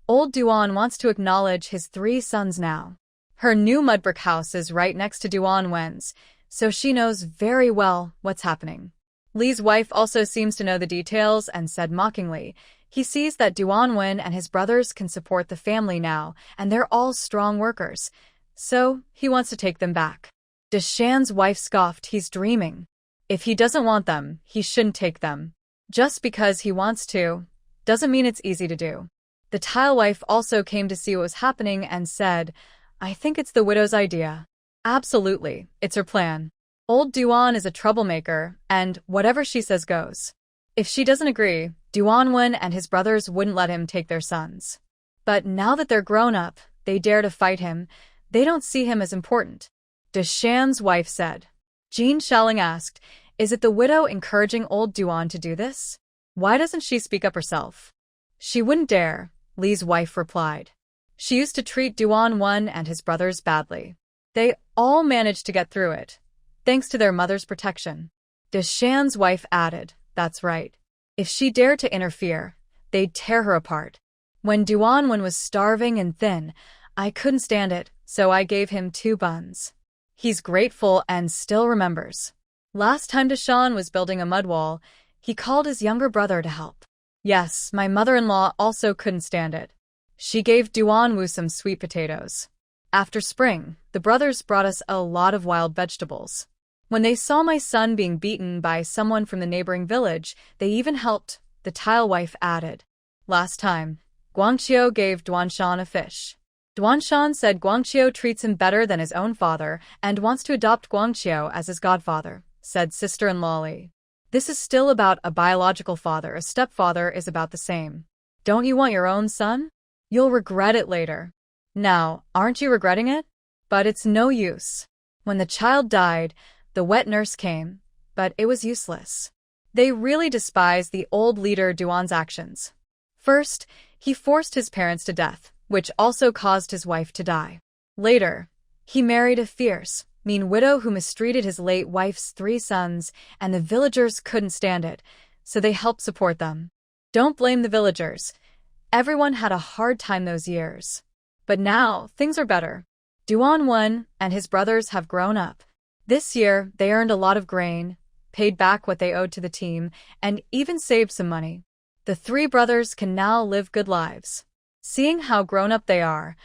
"Old Duan wants to acknowledge his 3 sons now. Her new mudbrick house is right next to Duan Wen's, so she knows very well what's happening." Li's wife also seems to know the details and said mockingly, "He sees that Duan Wen and his brothers can support the family now, and they're all strong workers, so he wants to take them back." Deshan's wife scoffed, "He's dreaming. If he doesn't want them, he shouldn't take them." Just because he wants to, doesn't mean it's easy to do. The tile wife also came to see what was happening and said, I think it's the widow's idea. Absolutely, it's her plan. Old Duan is a troublemaker, and whatever she says goes. If she doesn't agree, Duanwen and his brothers wouldn't let him take their sons. But now that they're grown up, they dare to fight him. They don't see him as important. Deshan's wife said. Jean Shaoling asked, is it the widow encouraging old Duan to do this? Why doesn't she speak up herself? She wouldn't dare, Li's wife replied. She used to treat Duanwen and his brothers badly. They all managed to get through it, thanks to their mother's protection. Deshan's wife added, that's right. If she dared to interfere, they'd tear her apart. When Duanwen was starving and thin, I couldn't stand it, so I gave him 2 buns. He's grateful and still remembers. Last time Deshan was building a mud wall, he called his younger brother to help. Yes, my mother-in-law also couldn't stand it. She gave Duanwu some sweet potatoes. After spring, the brothers brought us a lot of wild vegetables. When they saw my son being beaten by someone from the neighboring village, they even helped, the tile wife added. Last time, Guangqiu gave Duanshan a fish. Duanshan said Guangqiu treats him better than his own father and wants to adopt Guangqiu as his godfather, said sister-in-law Li. This is still about a biological father. A stepfather is about the same. Don't you want your own son? You'll regret it later. Now, aren't you regretting it? But it's no use. When the child died, the wet nurse came, but it was useless. They really despised the old leader Duan's actions. First, he forced his parents to death, which also caused his wife to die. Later, he married a fierce, mean widow who mistreated his late wife's 3 sons, and the villagers couldn't stand it, so they helped support them. Don't blame the villagers. Everyone had a hard time those years. But now, things are better. Duanwen and his brothers have grown up. This year, they earned a lot of grain, paid back what they owed to the team, and even saved some money. The 3 brothers can now live good lives. Seeing how grown up they are,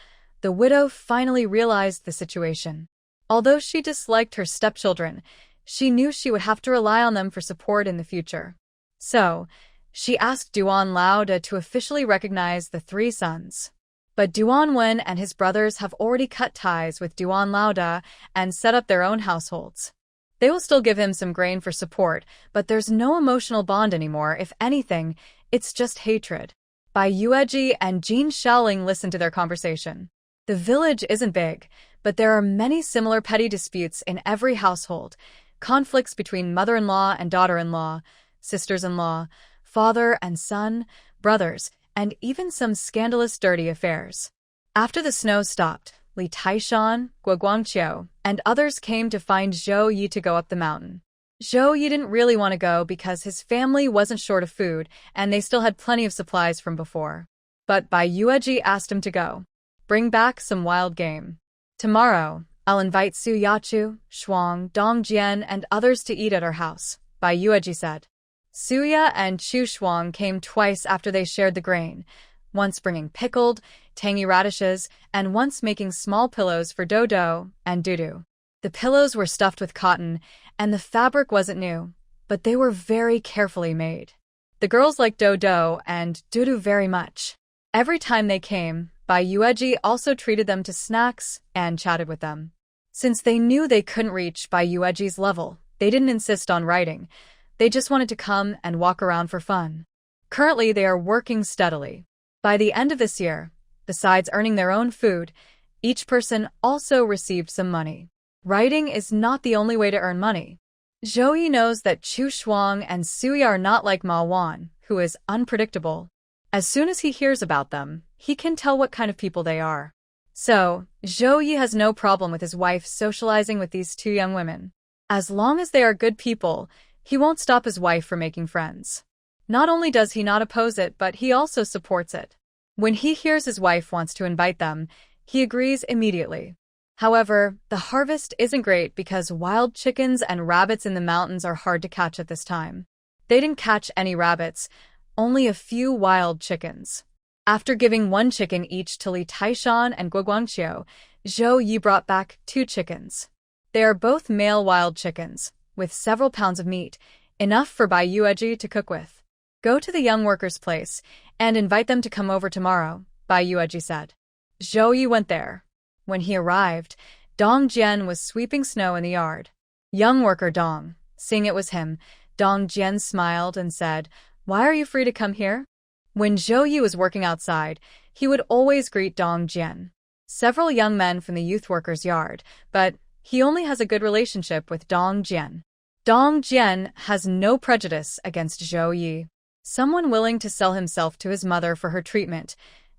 the widow finally realized the situation. Although she disliked her stepchildren, she knew she would have to rely on them for support in the future. So, she asked Duan Lauda to officially recognize the 3 sons. But Duanwen and his brothers have already cut ties with Duan Lauda and set up their own households. They will still give him some grain for support, but there's no emotional bond anymore. If anything, it's just hatred. Bai Yueji and Jean Shaoling listened to their conversation. The village isn't big, but there are many similar petty disputes in every household, conflicts between mother-in-law and daughter-in-law, sisters-in-law, father and son, brothers, and even some scandalous dirty affairs. After the snow stopped, Li Taishan, Guoguangqiu, and others came to find Zhao Ye to go up the mountain. Zhao Ye didn't really want to go because his family wasn't short of food and they still had plenty of supplies from before. But Bai Yueji asked him to go. Bring back some wild game. Tomorrow, I'll invite Su Yachu, Shuang, Dong Jian, and others to eat at our house, Bai Yueji said. Suya and Chu Shuang came twice after they shared the grain, once bringing pickled, tangy radishes, and once making small pillows for Dodo and Dudu. The pillows were stuffed with cotton, and the fabric wasn't new, but they were very carefully made. The girls liked Dodo and Dudu very much. Every time they came, Bai Yueji also treated them to snacks and chatted with them. Since they knew they couldn't reach Bai Yueji's level, they didn't insist on writing. They just wanted to come and walk around for fun. Currently, they are working steadily. By the end of this year, besides earning their own food, each person also received some money. Writing is not the only way to earn money. Zhou Yi knows that Chu Shuang and Suya are not like Ma Wan, who is unpredictable. As soon as he hears about them, he can tell what kind of people they are. So, Zhou Yi has no problem with his wife socializing with these 2 young women. As long as they are good people, he won't stop his wife from making friends. Not only does he not oppose it, but he also supports it. When he hears his wife wants to invite them, he agrees immediately. However, the harvest isn't great because wild chickens and rabbits in the mountains are hard to catch at this time. They didn't catch any rabbits, only a few wild chickens. After giving 1 chicken each to Li Taishan and Guoguangqiu, Zhou Yi brought back 2 chickens. They are both male wild chickens, with several pounds of meat, enough for Bai Yueji to cook with. Go to the young workers' place and invite them to come over tomorrow, Bai Yueji said. Zhao Ye went there. When he arrived, Dong Jian was sweeping snow in the yard. Young worker Dong, seeing it was him, Dong Jian smiled and said, "Why are you free to come here?" When Zhao Ye was working outside, he would always greet Dong Jian. Several young men from the youth workers' yard, but he only has a good relationship with Dong Jian. Dong Jian has no prejudice against Zhao Ye. Someone willing to sell himself to his mother for her treatment,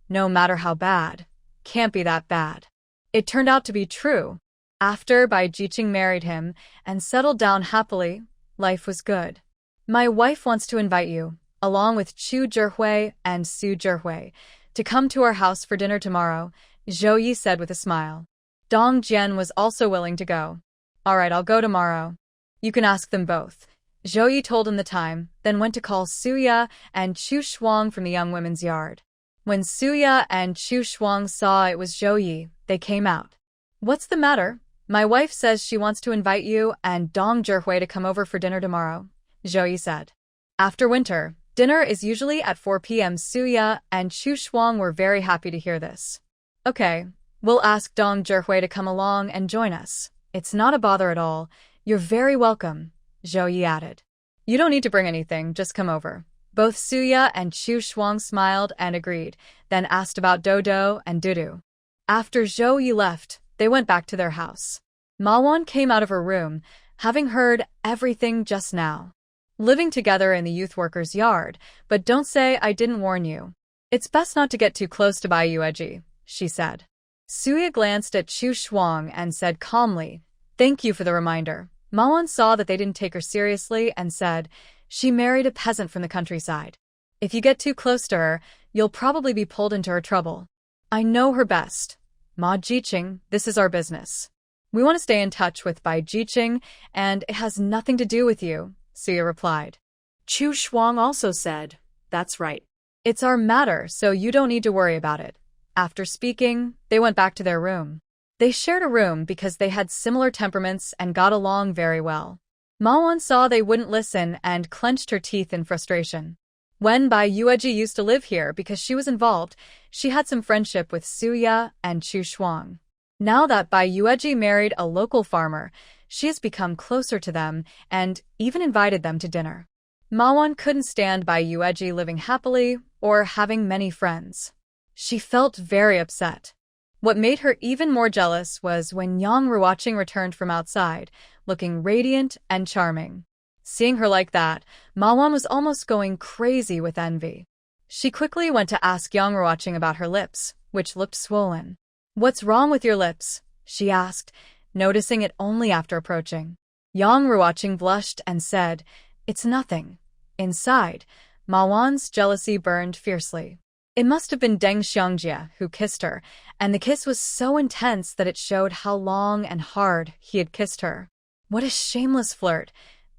no matter how bad, can't be that bad. It turned out to be true. After Bai Jiqing married him and settled down happily, life was good. My wife wants to invite you, along with Chu Zhihui and Su Zhihui, to come to our house for dinner tomorrow, Zhao Ye said with a smile. Dong Jian was also willing to go. All right, I'll go tomorrow. You can ask them both. Zhao Ye told him the time, then went to call Suya and Chu Shuang from the young women's yard. When Suya and Chu Shuang saw it was Zhao Ye, they came out. What's the matter? My wife says she wants to invite you and Dong Zhihui to come over for dinner tomorrow, Zhao Ye said. After winter, dinner is usually at 4 p.m. Suya and Chu Shuang were very happy to hear this. Okay, we'll ask Dong Zhihui to come along and join us. It's not a bother at all. You're very welcome, Zhao Ye added. You don't need to bring anything, just come over. Both Suya and Chu Shuang smiled and agreed, then asked about Dodo and Dudu. After Zhao Ye left, they went back to their house. Ma came out of her room, having heard everything just now. Living together in the youth workers' yard, but don't say I didn't warn you. It's best not to get too close to Bai Yueji, she said. Suya glanced at Chu Shuang and said calmly, "Thank you for the reminder." Ma saw that they didn't take her seriously and said, "She married a peasant from the countryside. If you get too close to her, you'll probably be pulled into her trouble. I know her best. Ma Jiqing, this is our business. We want to stay in touch with Bai Jiqing, and it has nothing to do with you," Suya replied. Chu Shuang also said, "That's right. It's our matter, so you don't need to worry about it." After speaking, they went back to their room. They shared a room because they had similar temperaments and got along very well. Ma saw they wouldn't listen and clenched her teeth in frustration. When Bai Yueji used to live here because she was involved, she had some friendship with Suya and Chu Shuang. Now that Bai Yueji married a local farmer, she has become closer to them and even invited them to dinner. Ma couldn't stand Bai Yueji living happily or having many friends. She felt very upset. What made her even more jealous was when Yang Ruoqing returned from outside, looking radiant and charming. Seeing her like that, Ma was almost going crazy with envy. She quickly went to ask Yang Ruoqing about her lips, which looked swollen. "What's wrong with your lips?" she asked, noticing it only after approaching. Yang Ruoqing blushed and said, "It's nothing." Inside, Ma Wan's jealousy burned fiercely. It must have been Deng Xiangjie who kissed her, and the kiss was so intense that it showed how long and hard he had kissed her. What a shameless flirt,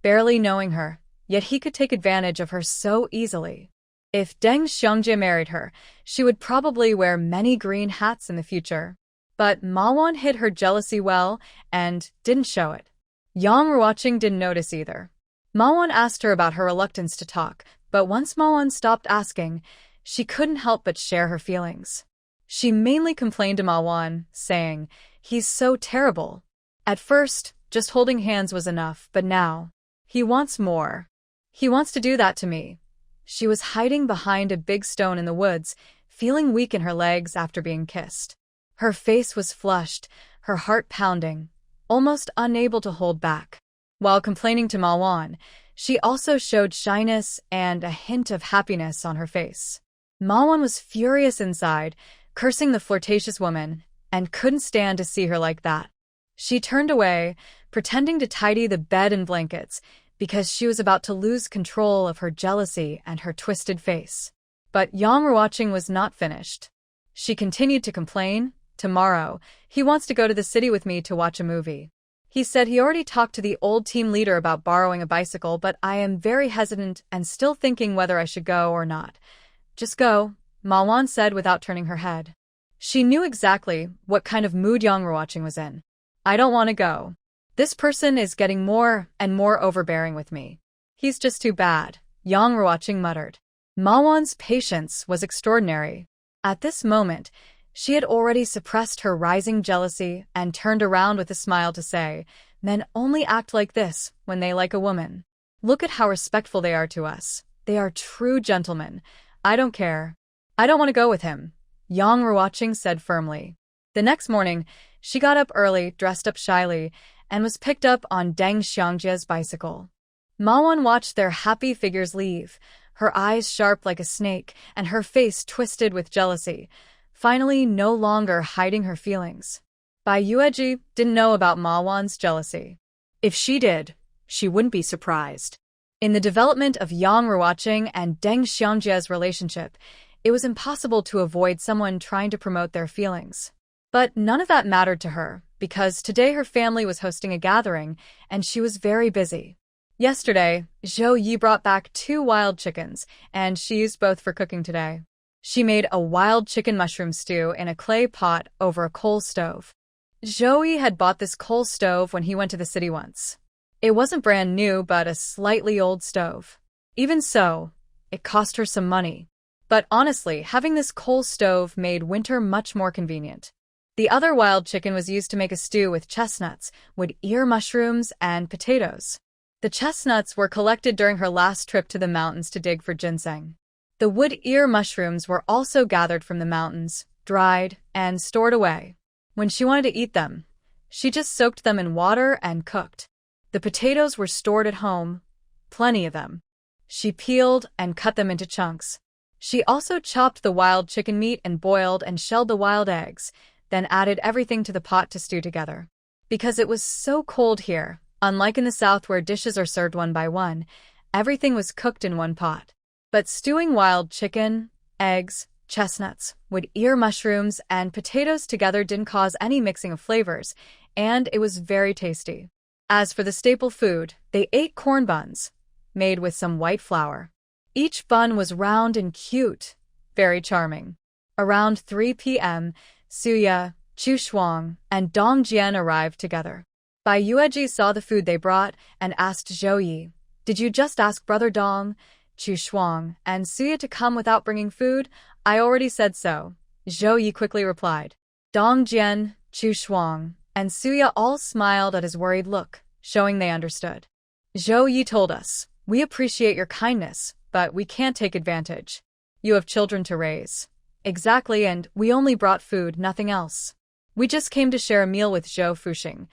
barely knowing her, yet he could take advantage of her so easily. If Deng Xiangjie married her, she would probably wear many green hats in the future. But Ma Wan hid her jealousy well and didn't show it. Yang Ruoqing didn't notice either. Ma Wan asked her about her reluctance to talk, but once Ma Wan stopped asking, she couldn't help but share her feelings. She mainly complained to Ma Wan, saying, "He's so terrible. At first, just holding hands was enough, but now, he wants more. He wants to do that to me." She was hiding behind a big stone in the woods, feeling weak in her legs after being kissed. Her face was flushed, her heart pounding, almost unable to hold back. While complaining to Ma Wan, she also showed shyness and a hint of happiness on her face. Ma Wan was furious inside, cursing the flirtatious woman, and couldn't stand to see her like that. She turned away, pretending to tidy the bed and blankets, because she was about to lose control of her jealousy and her twisted face. But Yang Ruoqing was not finished. She continued to complain. "Tomorrow, he wants to go to the city with me to watch a movie. He said he already talked to the old team leader about borrowing a bicycle, but I am very hesitant and still thinking whether I should go or not." "Just go," Ma Wan said without turning her head. She knew exactly what kind of mood Yang Ruoqing was in. "I don't want to go. This person is getting more and more overbearing with me. He's just too bad," Yang Ruoqing muttered. Manhwa's patience was extraordinary. At this moment, she had already suppressed her rising jealousy and turned around with a smile to say, "Men only act like this when they like a woman. Look at how respectful they are to us. They are true gentlemen. I don't care. I don't want to go with him," Yang Ruoqing said firmly. The next morning, she got up early, dressed up shyly, and was picked up on Deng Xiangjie's bicycle. Manhwa watched their happy figures leave, her eyes sharp like a snake and her face twisted with jealousy, finally no longer hiding her feelings. Bai Yueji didn't know about Manhwa's jealousy. If she did, she wouldn't be surprised. In the development of Yang Ruoqing and Deng Xiangjie's relationship, it was impossible to avoid someone trying to promote their feelings. But none of that mattered to her, because today her family was hosting a gathering, and she was very busy. Yesterday, Zhao Ye brought back 2 wild chickens, and she used both for cooking today. She made a wild chicken mushroom stew in a clay pot over a coal stove. Zhao Ye had bought this coal stove when he went to the city once. It wasn't brand new, but a slightly old stove. Even so, it cost her some money. But honestly, having this coal stove made winter much more convenient. The other wild chicken was used to make a stew with chestnuts, wood ear mushrooms, and potatoes. The chestnuts were collected during her last trip to the mountains to dig for ginseng. The wood ear mushrooms were also gathered from the mountains, dried, and stored away. When she wanted to eat them, she just soaked them in water and cooked. The potatoes were stored at home, plenty of them. She peeled and cut them into chunks. She also chopped the wild chicken meat and boiled and shelled the wild eggs, then added everything to the pot to stew together. Because it was so cold here, unlike in the south where dishes are served one by one, everything was cooked in one pot. But stewing wild chicken, eggs, chestnuts, wood ear mushrooms, and potatoes together didn't cause any mixing of flavors, and it was very tasty. As for the staple food, they ate corn buns, made with some white flour. Each bun was round and cute, very charming. Around 3 p.m., Suya, Chu Shuang, and Dong Jian arrived together. Bai Yueji saw the food they brought and asked Zhao Ye, "Did you just ask Brother Dong, Chu Shuang, and Suya to come without bringing food? I already said so," Zhao Ye quickly replied. Dong Jian, Chu Shuang, and Suya all smiled at his worried look, showing they understood. Zhao Ye told us, "We appreciate your kindness, but we can't take advantage. You have children to raise." Exactly, and we only brought food, nothing else. We just came to share a meal with Zhou Fuxing,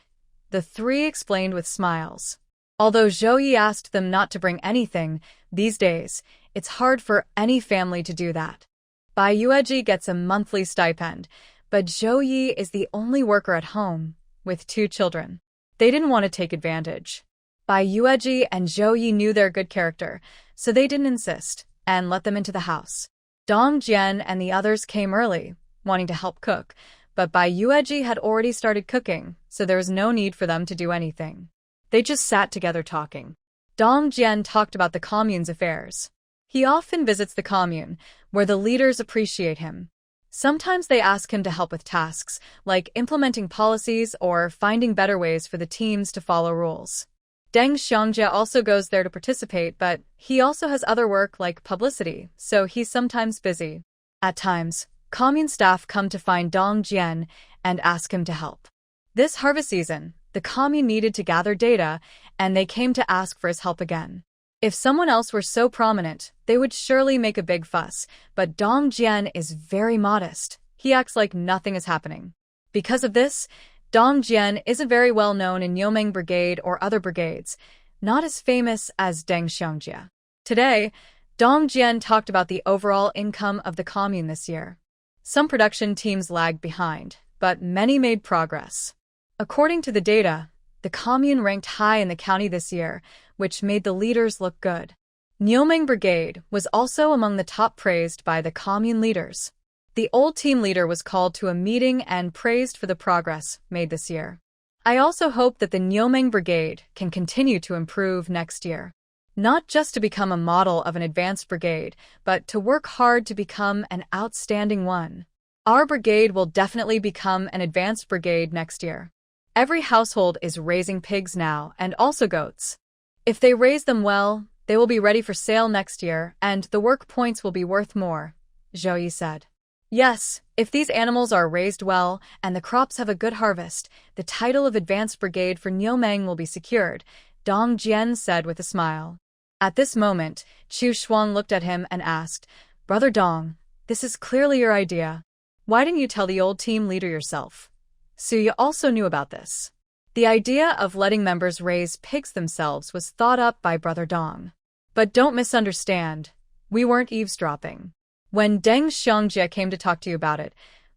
the 3 explained with smiles. Although Zhou Yi asked them not to bring anything, these days, it's hard for any family to do that. Bai Yueji gets a monthly stipend, but Zhou Yi is the only worker at home, with 2 children. They didn't want to take advantage. Bai Yueji and Zhou Yi knew their good character, so they didn't insist, and let them into the house. Dong Jian and the others came early, wanting to help cook, but Bai Yueji had already started cooking, so there was no need for them to do anything. They just sat together talking. Dong Jian talked about the commune's affairs. He often visits the commune, where the leaders appreciate him. Sometimes they ask him to help with tasks, like implementing policies or finding better ways for the teams to follow rules. Deng Xiangjie also goes there to participate, but he also has other work like publicity, so he's sometimes busy. At times, commune staff come to find Dong Jian and ask him to help. This harvest season, the commune needed to gather data, and they came to ask for his help again. If someone else were so prominent, they would surely make a big fuss, but Dong Jian is very modest. He acts like nothing is happening. Because of this, Dong Jian isn't very well known in Yomeng Brigade or other brigades, not as famous as Deng Xiangjie. Today, Dong Jian talked about the overall income of the commune this year. Some production teams lagged behind, but many made progress. According to the data, the commune ranked high in the county this year, which made the leaders look good. Yomeng Brigade was also among the top praised by the commune leaders. The old team leader was called to a meeting and praised for the progress made this year. I also hope that the Yomeng Brigade can continue to improve next year. Not just to become a model of an advanced brigade, but to work hard to become an outstanding one. Our brigade will definitely become an advanced brigade next year. Every household is raising pigs now and also goats. If they raise them well, They will be ready for sale next year, and the work points will be worth more, Zhao Ye said. Yes, if these animals are raised well and the crops have a good harvest, the title of Advanced Brigade for Niumeng will be secured, Dong Jian said with a smile. At this moment, Chu Shuang looked at him and asked, Brother Dong, this is clearly your idea. Why didn't you tell the old team leader yourself? Suya also knew about this. The idea of letting members raise pigs themselves was thought up by Brother Dong. But don't misunderstand, we weren't eavesdropping. When Deng Xiangjie came to talk to you about it,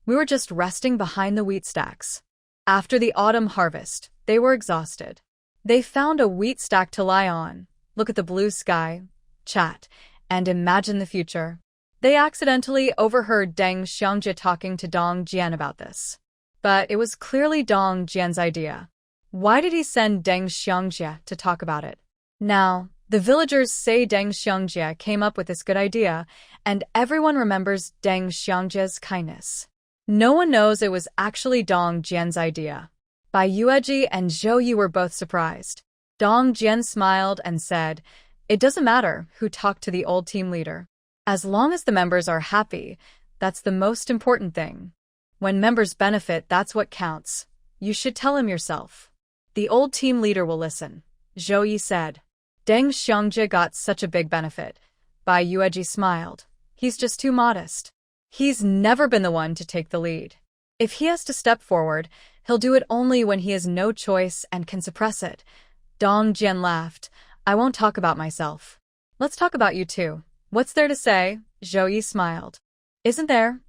we were just resting behind the wheat stacks. After the autumn harvest, they were exhausted. They found a wheat stack to lie on, look at the blue sky, chat, and imagine the future. They accidentally overheard Deng Xiangjie talking to Dong Jian about this. But it was clearly Dong Jian's idea. Why did he send Deng Xiangjie to talk about it? Now, the villagers say Deng Xiangjie came up with this good idea, and everyone remembers Deng Xiangjie's kindness. No one knows it was actually Dong Jian's idea. Bai Yueji and Zhou Yi were both surprised. Dong Jian smiled and said, It doesn't matter who talked to the old team leader. As long as the members are happy, that's the most important thing. When members benefit, that's what counts. You should tell him yourself. The old team leader will listen, Zhou Yi said. Deng Xiangjie got such a big benefit. Bai Yueji smiled. He's just too modest. He's never been the one to take the lead. If he has to step forward, he'll do it only when he has no choice and can suppress it. Dong Jian laughed. I won't talk about myself. Let's talk about you too. What's there to say? Zhou Yi smiled. Isn't there?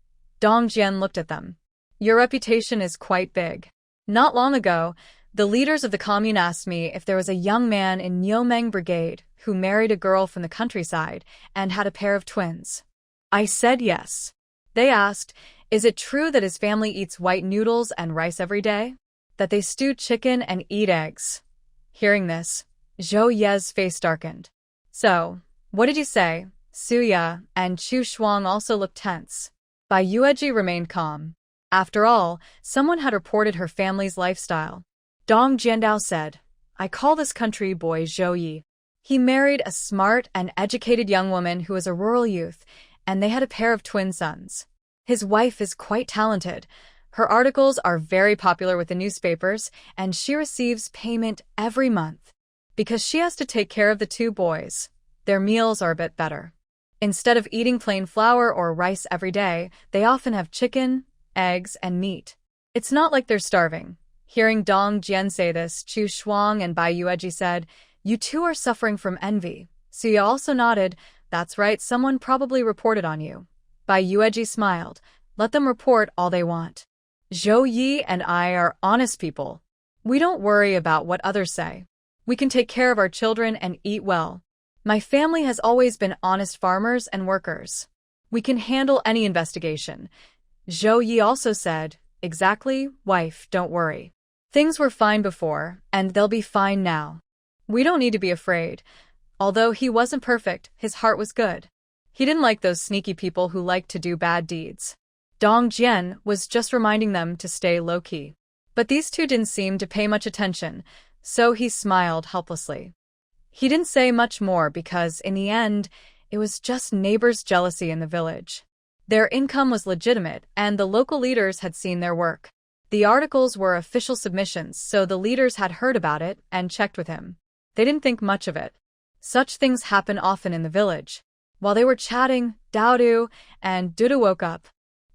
Dong Jian looked at them. Your reputation is quite big. Not long ago, the leaders of the commune asked me if there was a young man in Niumeng Brigade who married a girl from the countryside and had a pair of twins. I said yes. They asked, is it true that his family eats white noodles and rice every day? That they stew chicken and eat eggs? Hearing this, Zhou Ye's face darkened. So, what did you say? Suya and Chu Shuang also looked tense. Bai Yueji remained calm. After all, someone had reported her family's lifestyle. Dong Jiandao said, I call this country boy Zhou Yi. He married a smart and educated young woman who was a rural youth, and they had a pair of twin sons. His wife is quite talented. Her articles are very popular with the newspapers, and she receives payment every month. Because she has to take care of the two boys, their meals are a bit better. Instead of eating plain flour or rice every day, they often have chicken, eggs, and meat. It's not like they're starving. Hearing Dong Jian say this, Chu Shuang and Bai Yueji said, You two are suffering from envy. Suya also nodded, That's right, someone probably reported on you. Bai Yueji smiled, Let them report all they want. Zhou Yi and I are honest people. We don't worry about what others say. We can take care of our children and eat well. My family has always been honest farmers and workers. We can handle any investigation. Zhou Yi also said, Exactly, wife, don't worry. Things were fine before, and they'll be fine now. We don't need to be afraid. Although he wasn't perfect, his heart was good. He didn't like those sneaky people who like to do bad deeds. Dong Jian was just reminding them to stay low-key. But these two didn't seem to pay much attention, so he smiled helplessly. He didn't say much more because, in the end, it was just neighbors' jealousy in the village. Their income was legitimate, and the local leaders had seen their work. The articles were official submissions, so the leaders had heard about it and checked with him. They didn't think much of it. Such things happen often in the village. While they were chatting, Daodu and Dudu woke up.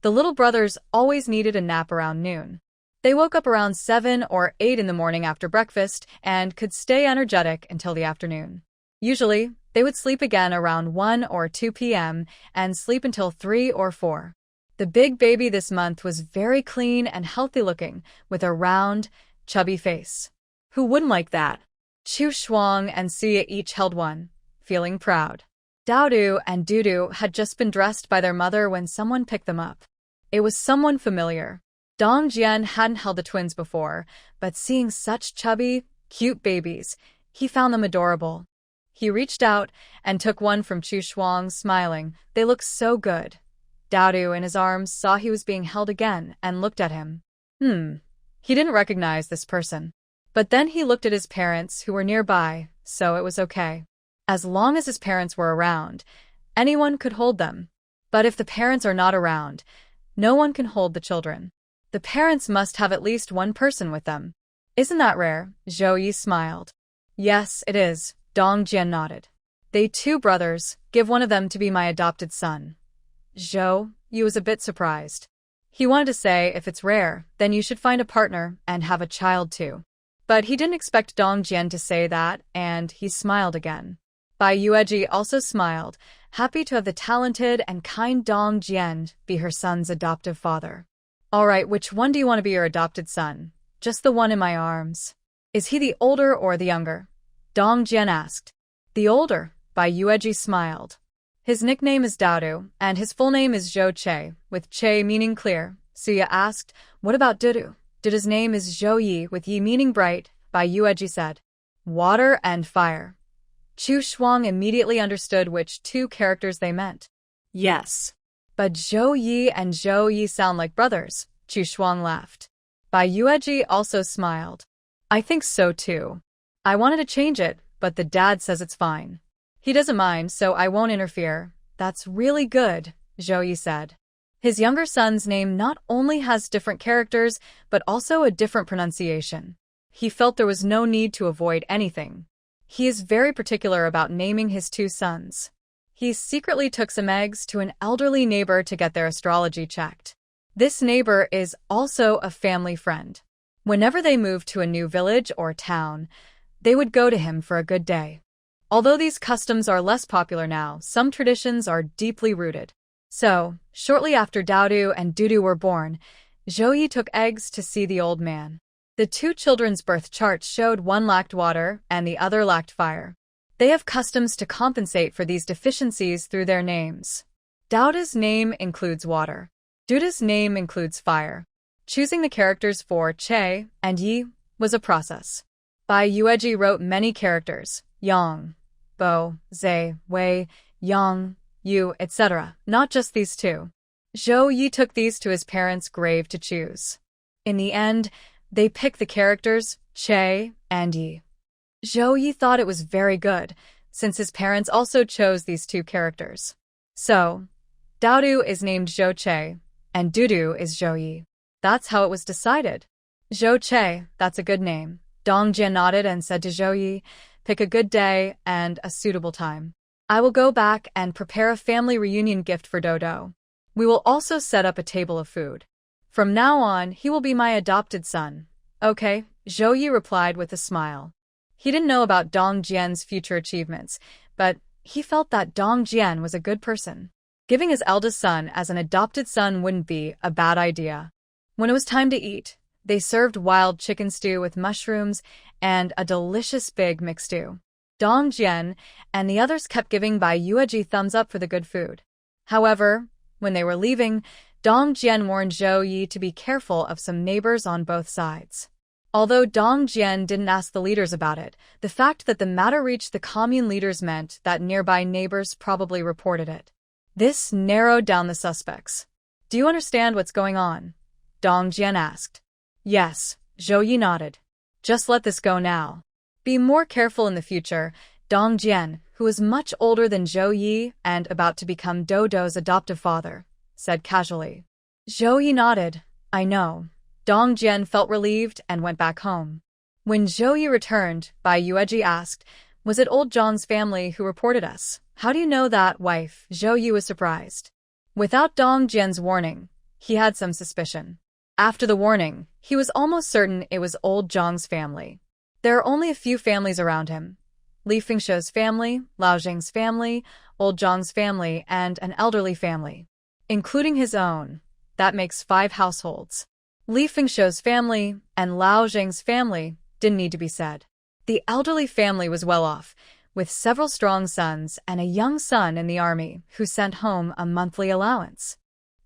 The little brothers always needed a nap around noon. They woke up around 7 or 8 in the morning after breakfast and could stay energetic until the afternoon. Usually, they would sleep again around 1 or 2 p.m. and sleep until 3 or 4. The big baby this month was very clean and healthy looking, with a round, chubby face. Who wouldn't like that? Chu Shuang and Suya each held one, feeling proud. Daodu and Dudu had just been dressed by their mother when someone picked them up. It was someone familiar. Dong Jian hadn't held the twins before, but seeing such chubby, cute babies, he found them adorable. He reached out and took one from Chu Shuang, smiling. They looked so good. Daodu in his arms saw he was being held again and looked at him. He didn't recognize this person. But then he looked at his parents who were nearby, so it was okay. As long as his parents were around, anyone could hold them. But if the parents are not around, no one can hold the children. The parents must have at least one person with them. Isn't that rare? Zhao Ye smiled. Yes, it is, Dong Jian nodded. They two brothers, give one of them to be my adopted son. Zhao Ye was a bit surprised. He wanted to say if it's rare, then you should find a partner and have a child too. But he didn't expect Dong Jian to say that, and he smiled again. Bai Yueji also smiled, happy to have the talented and kind Dong Jian be her son's adoptive father. All right, which one do you want to be your adopted son? Just the one in my arms. Is he the older or the younger? Dong Jian asked. The older, Bai Yueji smiled. His nickname is Daodu, and his full name is Zhou Che, with Che meaning clear. Suya asked, what about Dudu? Dudu's name is Zhou Yi, with Yi meaning bright, Bai Yueji said. Water and fire. Chu Shuang immediately understood which two characters they meant. Yes. But Zhou Yi and Zhou Yi sound like brothers, Chu Shuang laughed. Bai Yueji also smiled. I think so too. I wanted to change it, but the dad says it's fine. He doesn't mind, so I won't interfere. That's really good, Zhou Yi said. His younger son's name not only has different characters, but also a different pronunciation. He felt there was no need to avoid anything. He is very particular about naming his two sons. He secretly took some eggs to an elderly neighbor to get their astrology checked. This neighbor is also a family friend. Whenever they moved to a new village or town, they would go to him for a good day. Although these customs are less popular now, some traditions are deeply rooted. So, shortly after Daodu and Dudu were born, Zhou Yi took eggs to see the old man. The two children's birth charts showed one lacked water and the other lacked fire. They have customs to compensate for these deficiencies through their names. Daodu's name includes water. Dudu's name includes fire. Choosing the characters for Che and Yi was a process. Bai Yueji wrote many characters, Yang, Bo, Zhe, Wei, Yang, Yu, etc., not just these two. Zhou Yi took these to his parents' grave to choose. In the end, they picked the characters Che and Yi. Zhou Yi thought it was very good, since his parents also chose these two characters. So, Daodu is named Zhou Che, and Dudu is Zhou Yi. That's how it was decided. Zhou Che, that's a good name. Dong Jian nodded and said to Zhou Yi, pick a good day and a suitable time. I will go back and prepare a family reunion gift for Dodo. We will also set up a table of food. From now on, he will be my adopted son. Okay, Zhou Yi replied with a smile. He didn't know about Dong Jian's future achievements, but he felt that Dong Jian was a good person. Giving his eldest son as an adopted son wouldn't be a bad idea. When it was time to eat, they served wild chicken stew with mushrooms and a delicious big mixed stew. Dong Jian and the others kept giving Bai Yueji thumbs up for the good food. However, when they were leaving, Dong Jian warned Zhou Yi to be careful of some neighbors on both sides. Although Dong Jian didn't ask the leaders about it, the fact that the matter reached the commune leaders meant that nearby neighbors probably reported it. This narrowed down the suspects. Do you understand what's going on? Dong Jian asked. Yes, Zhou Yi nodded. Just let this go now. Be more careful in the future, Dong Jian, who is much older than Zhou Yi and about to become Dodo's adoptive father, said casually. Zhou Yi nodded. I know. Dong Jian felt relieved and went back home. When Zhou Yi returned, Bai Yueji asked, was it old Zhang's family who reported us? How do you know that, wife? Zhou Yi was surprised. Without Dong Jian's warning, he had some suspicion. After the warning, he was almost certain it was old Zhang's family. There are only a few families around him. Li Fengshuo's family, Lao Jing's family, old Zhang's family, and an elderly family. Including his own. That makes 5 households. Li Fengshuo's family and Lao Jing's family didn't need to be said. The elderly family was well off, with several strong sons and a young son in the army who sent home a monthly allowance.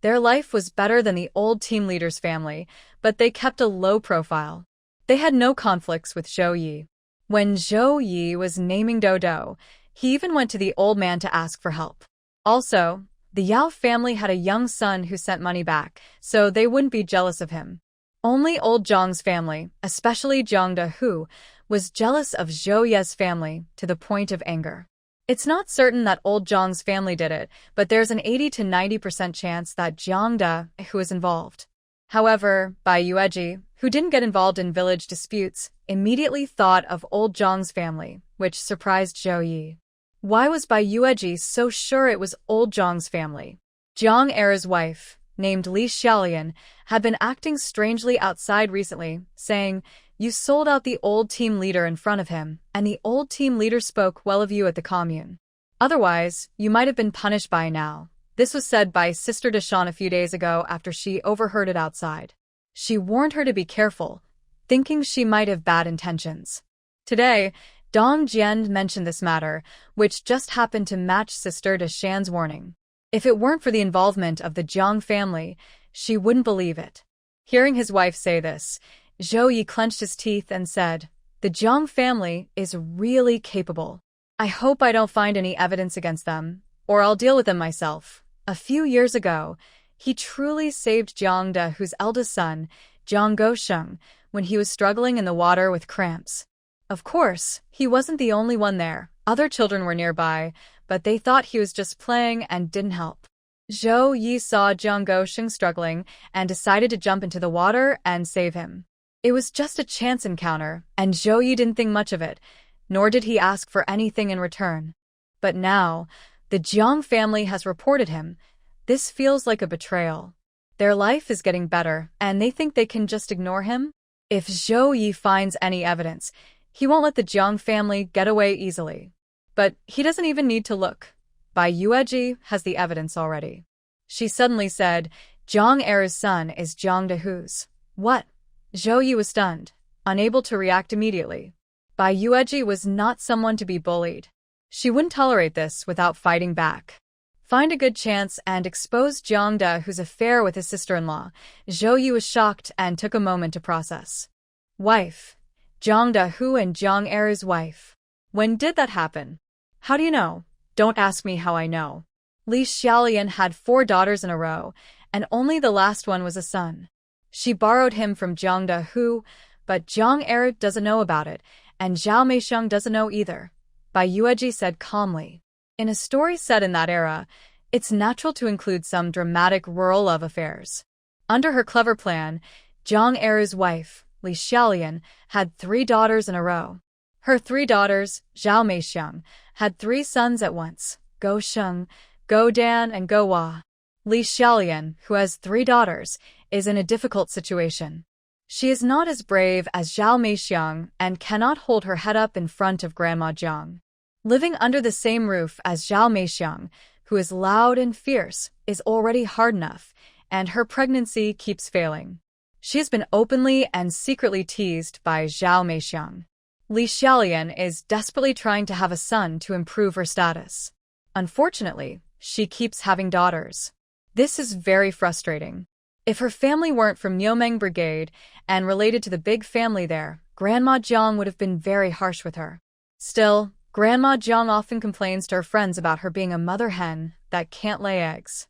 Their life was better than the old team leader's family, but they kept a low profile. They had no conflicts with Zhou Yi. When Zhou Yi was naming Dodo, he even went to the old man to ask for help. Also, the Yao family had a young son who sent money back, so they wouldn't be jealous of him. Only old Zhang's family, especially Zhang De, who was jealous of Zhou Ye's family to the point of anger. It's not certain that old Zhang's family did it, but there's an 80 to 90% chance that Jiang De, who is involved. However, Bai Yueji, who didn't get involved in village disputes, immediately thought of old Zhang's family, which surprised Zhao Ye. Why was Bai Yueji so sure it was old Zhang's family? Jiang Er's wife, named Li Xiaolian, had been acting strangely outside recently, saying, "You sold out the old team leader in front of him, and the old team leader spoke well of you at the commune. Otherwise, you might have been punished by now." This was said by Sister Deshawn a few days ago after she overheard it outside. She warned her to be careful, thinking she might have bad intentions. Today, Dong Jian mentioned this matter, which just happened to match Sister Deshan's warning. If it weren't for the involvement of the Jiang family, she wouldn't believe it. Hearing his wife say this, Zhao Ye clenched his teeth and said, "The Jiang family is really capable. I hope I don't find any evidence against them, or I'll deal with them myself." A few years ago, he truly saved Jiang De, whose eldest son, Jiang Gosheng, when he was struggling in the water with cramps. Of course, he wasn't the only one there. Other children were nearby, but they thought he was just playing and didn't help. Zhou Yi saw Jiang Gosheng struggling and decided to jump into the water and save him. It was just a chance encounter, and Zhou Yi didn't think much of it, nor did he ask for anything in return. But now, the Jiang family has reported him. This feels like a betrayal. Their life is getting better, and they think they can just ignore him? If Zhou Yi finds any evidence, he won't let the Jiang family get away easily. But he doesn't even need to look. Bai Yueji has the evidence already. She suddenly said, "Jiang Er's son is Jiang Dehu's." What? Zhou Yi was stunned, unable to react immediately. Bai Yueji was not someone to be bullied. She wouldn't tolerate this without fighting back. Find a good chance and expose Jiang Dehu's affair with his sister-in-law. Zhou Yi was shocked and took a moment to process. Wife. Jiang Dehu and Jiang Er's wife. When did that happen? How do you know? Don't ask me how I know. Li Xiaolian had 4 daughters in a row, and only the last one was a son. She borrowed him from Jiang Dehu, but Jiang Er doesn't know about it, and Zhao Meixiang doesn't know either. Bai Yueji said calmly. In a story set in that era, it's natural to include some dramatic rural love affairs. Under her clever plan, Jiang Er's wife, Li Xiaolian, had 3 daughters in a row. Her 3 daughters, Zhao Meixiang, had 3 sons at once, Go Sheng, Go Dan, and Go Hua. Li Xiaolian, who has 3 daughters, is in a difficult situation. She is not as brave as Zhao Meixiang and cannot hold her head up in front of Grandma Jiang. Living under the same roof as Zhao Meixiang, who is loud and fierce, is already hard enough, and her pregnancy keeps failing. She has been openly and secretly teased by Zhao Meixiang. Li Xiaolian is desperately trying to have a son to improve her status. Unfortunately, she keeps having daughters. This is very frustrating. If her family weren't from Niumeng Brigade and related to the big family there, Grandma Jiang would have been very harsh with her. Still, Grandma Jiang often complains to her friends about her being a mother hen that can't lay eggs.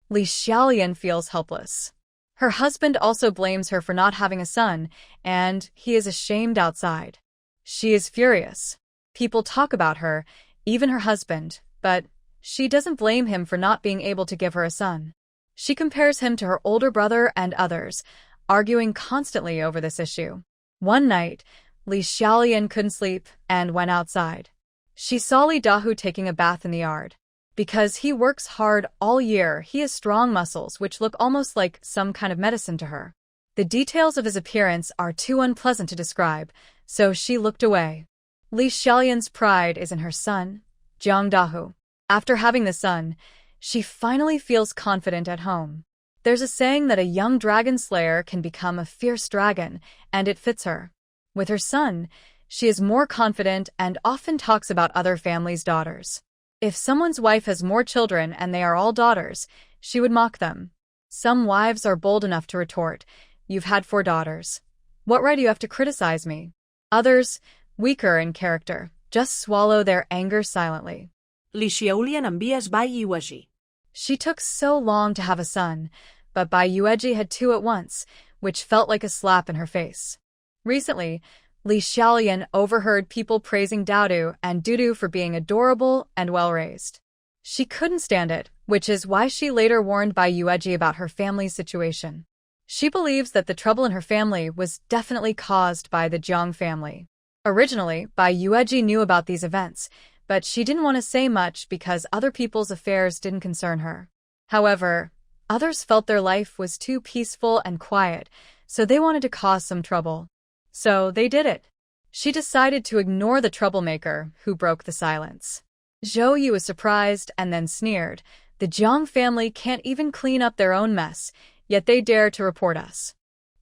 Li Xiaolian feels helpless. Her husband also blames her for not having a son, and he is ashamed outside. She is furious. People talk about her, even her husband, but she doesn't blame him for not being able to give her a son. She compares him to her older brother and others, arguing constantly over this issue. One night, Li Xiaolian couldn't sleep and went outside. She saw Li Dahu taking a bath in the yard. Because he works hard all year, he has strong muscles which look almost like some kind of medicine to her. The details of his appearance are too unpleasant to describe, so she looked away. Li Xiaolian's pride is in her son, Jiang Dahu. After having the son, she finally feels confident at home. There's a saying that a young dragon slayer can become a fierce dragon, and it fits her. With her son, she is more confident and often talks about other families' daughters. If someone's wife has more children and they are all daughters, she would mock them. Some wives are bold enough to retort, "You've had 4 daughters. What right do you have to criticize me?" Others, weaker in character, just swallow their anger silently. Li Xiaolian envies Bai Yueji. She took so long to have a son, but Bai Yueji had 2 at once, which felt like a slap in her face. Recently, Li Xiaolian overheard people praising Daodu and Dudu for being adorable and well-raised. She couldn't stand it, which is why she later warned Bai Yueji about her family's situation. She believes that the trouble in her family was definitely caused by the Jiang family. Originally, Bai Yueji knew about these events, but she didn't want to say much because other people's affairs didn't concern her. However, others felt their life was too peaceful and quiet, so they wanted to cause some trouble. So they did it. She decided to ignore the troublemaker who broke the silence. Zhao Ye was surprised and then sneered. The Jiang family can't even clean up their own mess, yet they dare to report us.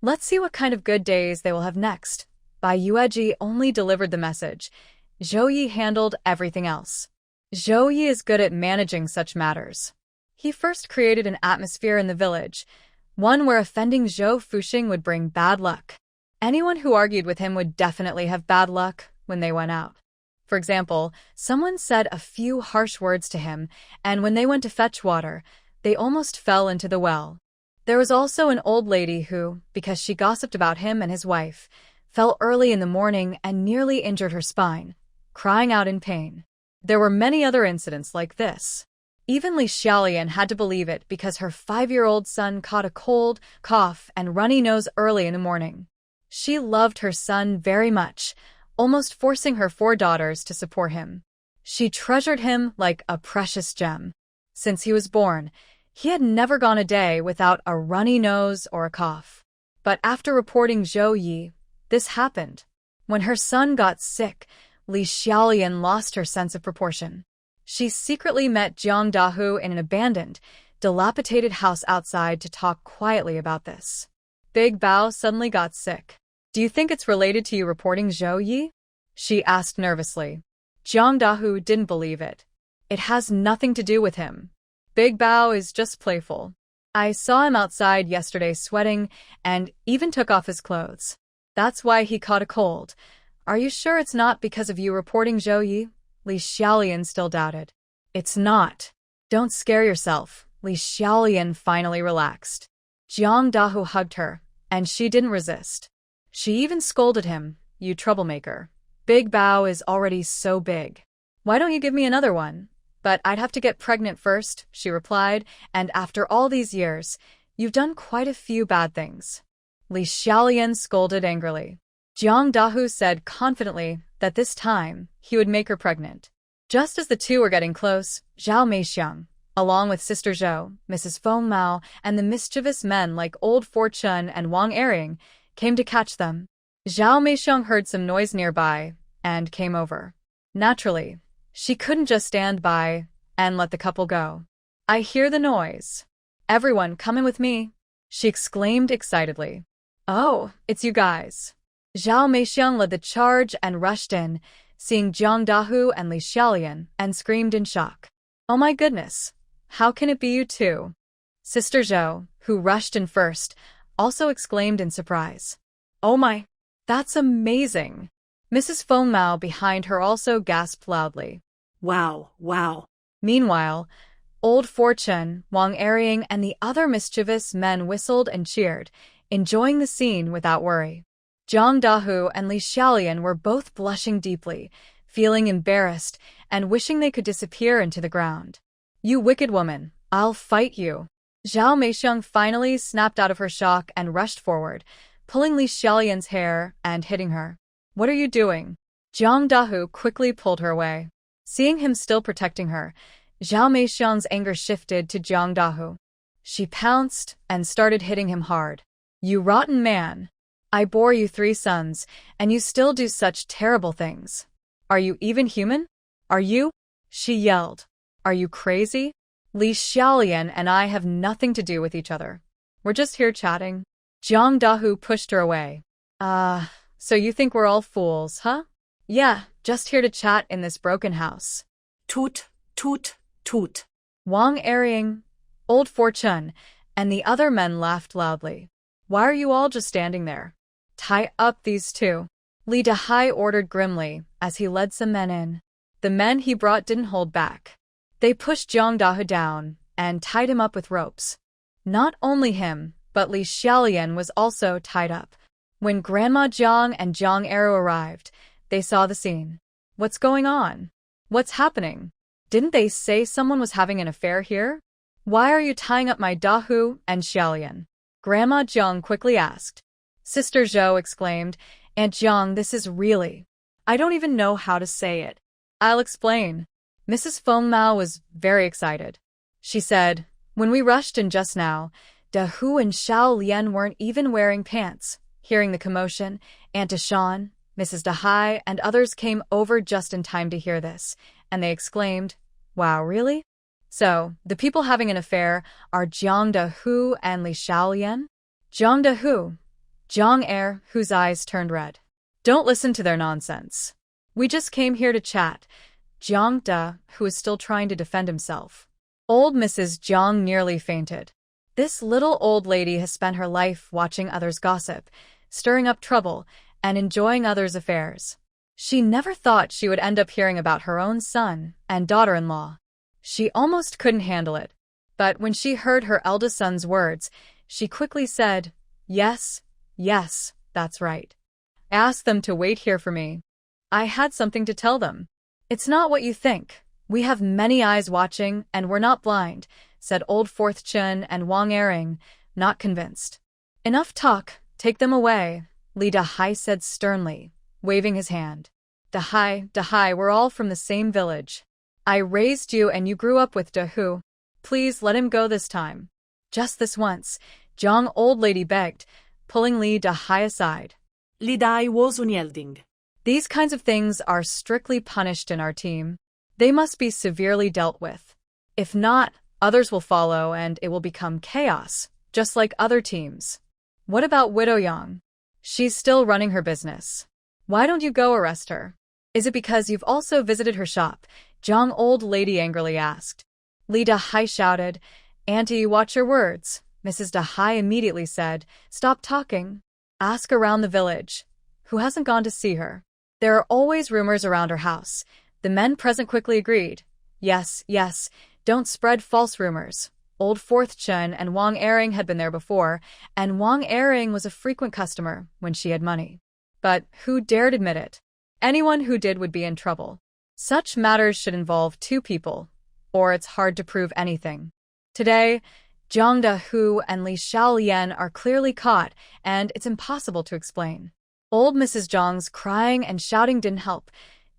Let's see what kind of good days they will have next. Bai Yueji only delivered the message. Zhao Ye handled everything else. Zhao Ye is good at managing such matters. He first created an atmosphere in the village, one where offending Zhou Fuxing would bring bad luck. Anyone who argued with him would definitely have bad luck when they went out. For example, someone said a few harsh words to him, and when they went to fetch water, they almost fell into the well. There was also an old lady who, because she gossiped about him and his wife, fell early in the morning and nearly injured her spine, crying out in pain. There were many other incidents like this. Even Li Xiaolian had to believe it because her 5-year-old son caught a cold, cough, and runny nose early in the morning. She loved her son very much, almost forcing her 4 daughters to support him. She treasured him like a precious gem. Since he was born, he had never gone a day without a runny nose or a cough. But after reporting Zhao Ye, this happened. When her son got sick, Li Xiaolian lost her sense of proportion. She secretly met Jiang Dahu in an abandoned, dilapidated house outside to talk quietly about this. Big Bao suddenly got sick. Do you think it's related to you reporting Zhao Ye? She asked nervously. Jiang Dahu didn't believe it. It has nothing to do with him. Big Bao is just playful. I saw him outside yesterday sweating and even took off his clothes. That's why he caught a cold. Are you sure it's not because of you reporting Zhao Ye? Li Xiaolian still doubted. It's not. Don't scare yourself. Li Xiaolian finally relaxed. Jiang Dahu hugged her, and she didn't resist. She even scolded him, you troublemaker. Big Bao is already so big. Why don't you give me another one? But I'd have to get pregnant first, she replied, and after all these years, you've done quite a few bad things. Li Xiaolian scolded angrily. Jiang Dahu said confidently that this time he would make her pregnant. Just as the two were getting close, Zhao Meixiang, along with Sister Zhou, Mrs. Feng Mao, and the mischievous men like Old Fortune and Wang Erring, came to catch them. Zhao Meixiang heard some noise nearby and came over. Naturally, she couldn't just stand by and let the couple go. I hear the noise. Everyone, come in with me, she exclaimed excitedly. Oh, it's you guys. Zhao Meixiang led the charge and rushed in, seeing Jiang Dahu and Li Xiaolian, and screamed in shock. Oh my goodness, how can it be you two? Sister Zhou, who rushed in first, also exclaimed in surprise. Oh my, that's amazing. Mrs. Feng Mao behind her also gasped loudly. Wow, wow. Meanwhile, Old Fortune, Wang Erring, and the other mischievous men whistled and cheered, enjoying the scene without worry. Jiang Dahu and Li Xiaolian were both blushing deeply, feeling embarrassed, and wishing they could disappear into the ground. You wicked woman, I'll fight you. Zhao Meixiang finally snapped out of her shock and rushed forward, pulling Li Xiaolian's hair and hitting her. What are you doing? Jiang Dahu quickly pulled her away. Seeing him still protecting her, Zhao Meixiang's anger shifted to Jiang Dahu. She pounced and started hitting him hard. You rotten man! I bore you 3 sons, and you still do such terrible things. Are you even human? Are you? She yelled. Are you crazy? Li Xiaolian and I have nothing to do with each other. We're just here chatting. Jiang Dahu pushed her away. So you think we're all fools, huh? Yeah, just here to chat in this broken house. Toot, toot, toot. Wang Erring, Old Fortune, and the other men laughed loudly. Why are you all just standing there? Tie up these two. Li Dahai ordered grimly as he led some men in. The men he brought didn't hold back. They pushed Jiang Dahu down and tied him up with ropes. Not only him, but Li Xiaolian was also tied up. When Grandma Jiang and Jiang Eru arrived, they saw the scene. What's going on? What's happening? Didn't they say someone was having an affair here? Why are you tying up my Dahu and Xiaolian? Grandma Jiang quickly asked. Sister Zhou exclaimed, Aunt Jiang, this is really… I don't even know how to say it. I'll explain. Mrs. Feng Mao was very excited. She said, when we rushed in just now, Dahu and Xiaolian weren't even wearing pants. Hearing the commotion, Aunt Deshawn, Mrs. Dahai, and others came over just in time to hear this, and they exclaimed, Wow, really? So, the people having an affair are Jiang Dahu and Li Xiaolian? Jiang Dahu, Jiang Er, whose eyes turned red. Don't listen to their nonsense. We just came here to chat. Jiang Da, who is still trying to defend himself. Old Mrs. Jiang nearly fainted. This little old lady has spent her life watching others gossip, stirring up trouble, and enjoying others' affairs. She never thought she would end up hearing about her own son and daughter-in-law. She almost couldn't handle it. But when she heard her eldest son's words, she quickly said, Yes, that's right. Ask them to wait here for me. I had something to tell them. It's not what you think. We have many eyes watching, and we're not blind, said old Fourth Chun and Wang Ering, not convinced. Enough talk, take them away, Li Dahai said sternly, waving his hand. Dahai, we're all from the same village. I raised you and you grew up with Dahu. Please let him go this time. Just this once, Jiang old lady begged, pulling Li Dahai aside. Li Dai was unyielding. These kinds of things are strictly punished in our team. They must be severely dealt with. If not, others will follow and it will become chaos, just like other teams. What about Widow Yang? She's still running her business. Why don't you go arrest her? Is it because you've also visited her shop? Jiang old lady angrily asked. Li Dahai shouted, Auntie, watch your words. Mrs. Dahai immediately said, Stop talking. Ask around the village. Who hasn't gone to see her? There are always rumors around her house. The men present quickly agreed. Yes, don't spread false rumors. Old Fourth Chun and Wang Ering had been there before, and Wang Ering was a frequent customer when she had money. But who dared admit it? Anyone who did would be in trouble. Such matters should involve two people, or it's hard to prove anything. Today, Jiang Dahu and Li Xiaolian are clearly caught, and it's impossible to explain. Old Mrs. Jiang's crying and shouting didn't help.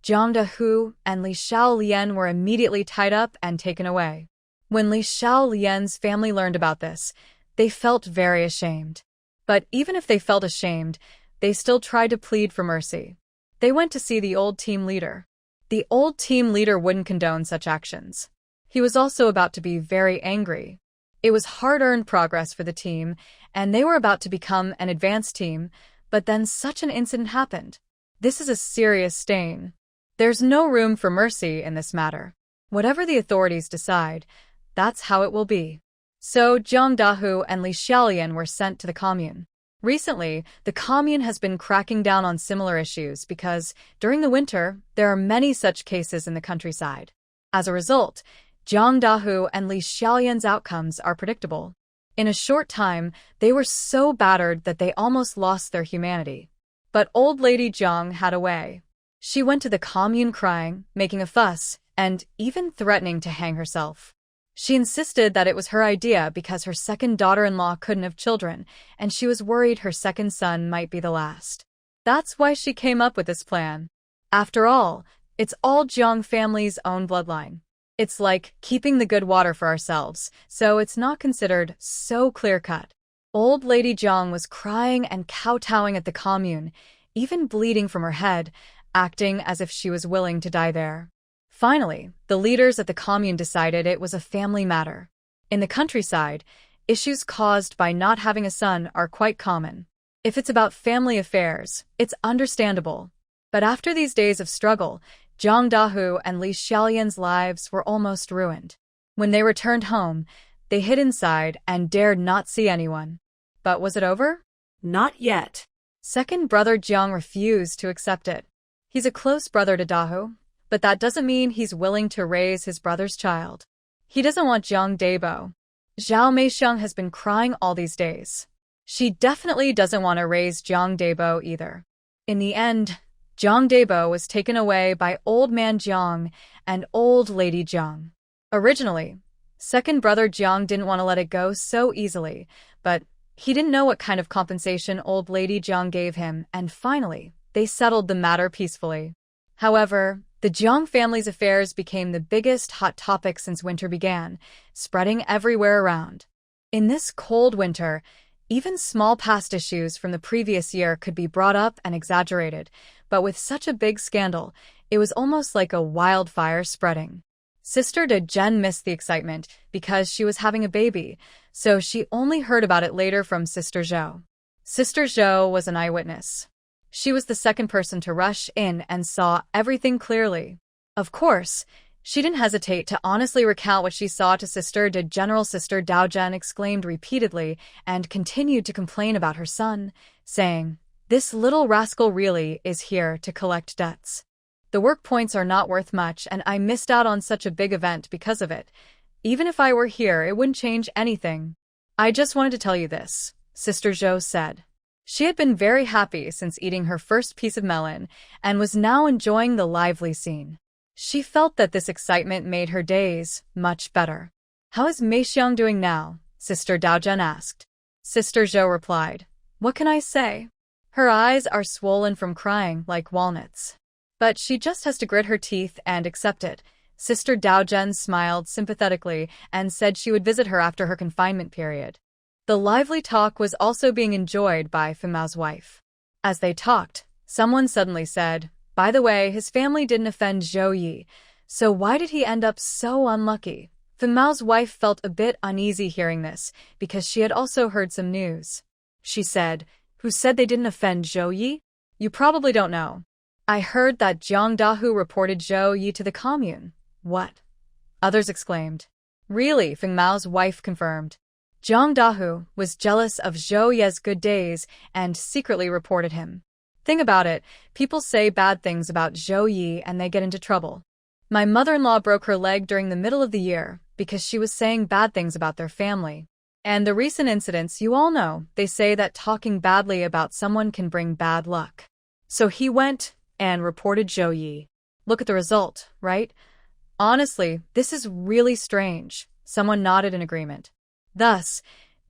Jiang Dahu and Li Xiaolian were immediately tied up and taken away. When Li Xiaolian's family learned about this, they felt very ashamed. But even if they felt ashamed, they still tried to plead for mercy. They went to see the old team leader. The old team leader wouldn't condone such actions. He was also about to be very angry. It was hard-earned progress for the team, and they were about to become an advanced team, but then such an incident happened. This is a serious stain. There's no room for mercy in this matter. Whatever the authorities decide, that's how it will be. So Jiang Dahu and Li Xiaolian were sent to the commune. Recently, the commune has been cracking down on similar issues because, during the winter, there are many such cases in the countryside. As a result, Jiang Dahu and Li Xiaolian's outcomes are predictable. In a short time, they were so battered that they almost lost their humanity. But old lady Jiang had a way. She went to the commune crying, making a fuss, and even threatening to hang herself. She insisted that it was her idea because her second daughter-in-law couldn't have children, and she was worried her second son might be the last. That's why she came up with this plan. After all, it's all Jiang family's own bloodline. It's like keeping the good water for ourselves, so it's not considered so clear-cut. Old Lady Jiang was crying and kowtowing at the commune, even bleeding from her head, acting as if she was willing to die there. Finally, the leaders at the commune decided it was a family matter. In the countryside, issues caused by not having a son are quite common. If it's about family affairs, it's understandable. But after these days of struggle, Jiang Dahu and Li Xiaolian's lives were almost ruined. When they returned home, they hid inside and dared not see anyone. But was it over? Not yet. Second brother Jiang refused to accept it. He's a close brother to Dahu, but that doesn't mean he's willing to raise his brother's child. He doesn't want Jiang Dabo. Zhao Meixiang has been crying all these days. She definitely doesn't want to raise Jiang Debo either. In the end, Jiang Debo was taken away by Old Man Jiang and Old Lady Jiang. Originally, second brother Jiang didn't want to let it go so easily, but he didn't know what kind of compensation Old Lady Jiang gave him, and finally, they settled the matter peacefully. However, the Jiang family's affairs became the biggest hot topic since winter began, spreading everywhere around. In this cold winter, even small past issues from the previous year could be brought up and exaggerated, but with such a big scandal, it was almost like a wildfire spreading. Sister De Jen missed the excitement because she was having a baby, so she only heard about it later from Sister Zhou. Sister Zhou was an eyewitness. She was the second person to rush in and saw everything clearly. Of course, she didn't hesitate to honestly recount what she saw to Sister De. General Sister Dao Zhen exclaimed repeatedly and continued to complain about her son, saying, "This little rascal really is here to collect debts. The work points are not worth much, and I missed out on such a big event because of it. Even if I were here, it wouldn't change anything. I just wanted to tell you this," Sister Zhou said. She had been very happy since eating her first piece of melon and was now enjoying the lively scene. She felt that this excitement made her days much better. "How is Mei Xiang doing now?" Sister Daozhen asked. Sister Zhou replied, "What can I say? Her eyes are swollen from crying like walnuts. But she just has to grit her teeth and accept it." Sister Daozhen smiled sympathetically and said she would visit her after her confinement period. The lively talk was also being enjoyed by Feng Mao's wife. As they talked, someone suddenly said, "By the way, his family didn't offend Zhou Ye, so why did he end up so unlucky?" Feng Mao's wife felt a bit uneasy hearing this, because she had also heard some news. She said, "Who said they didn't offend Zhou Ye? You probably don't know. I heard that Jiang Dahu reported Zhou Ye to the commune." "What?" others exclaimed. "Really?" Feng Mao's wife confirmed. Jiang Dahu was jealous of Zhou Ye's good days and secretly reported him. Think about it, people say bad things about Zhou Ye and they get into trouble. My mother-in-law broke her leg during the middle of the year because she was saying bad things about their family. And the recent incidents you all know, they say that talking badly about someone can bring bad luck. So he went and reported Zhou Ye. Look at the result, right? Honestly, this is really strange. Someone nodded in agreement. Thus,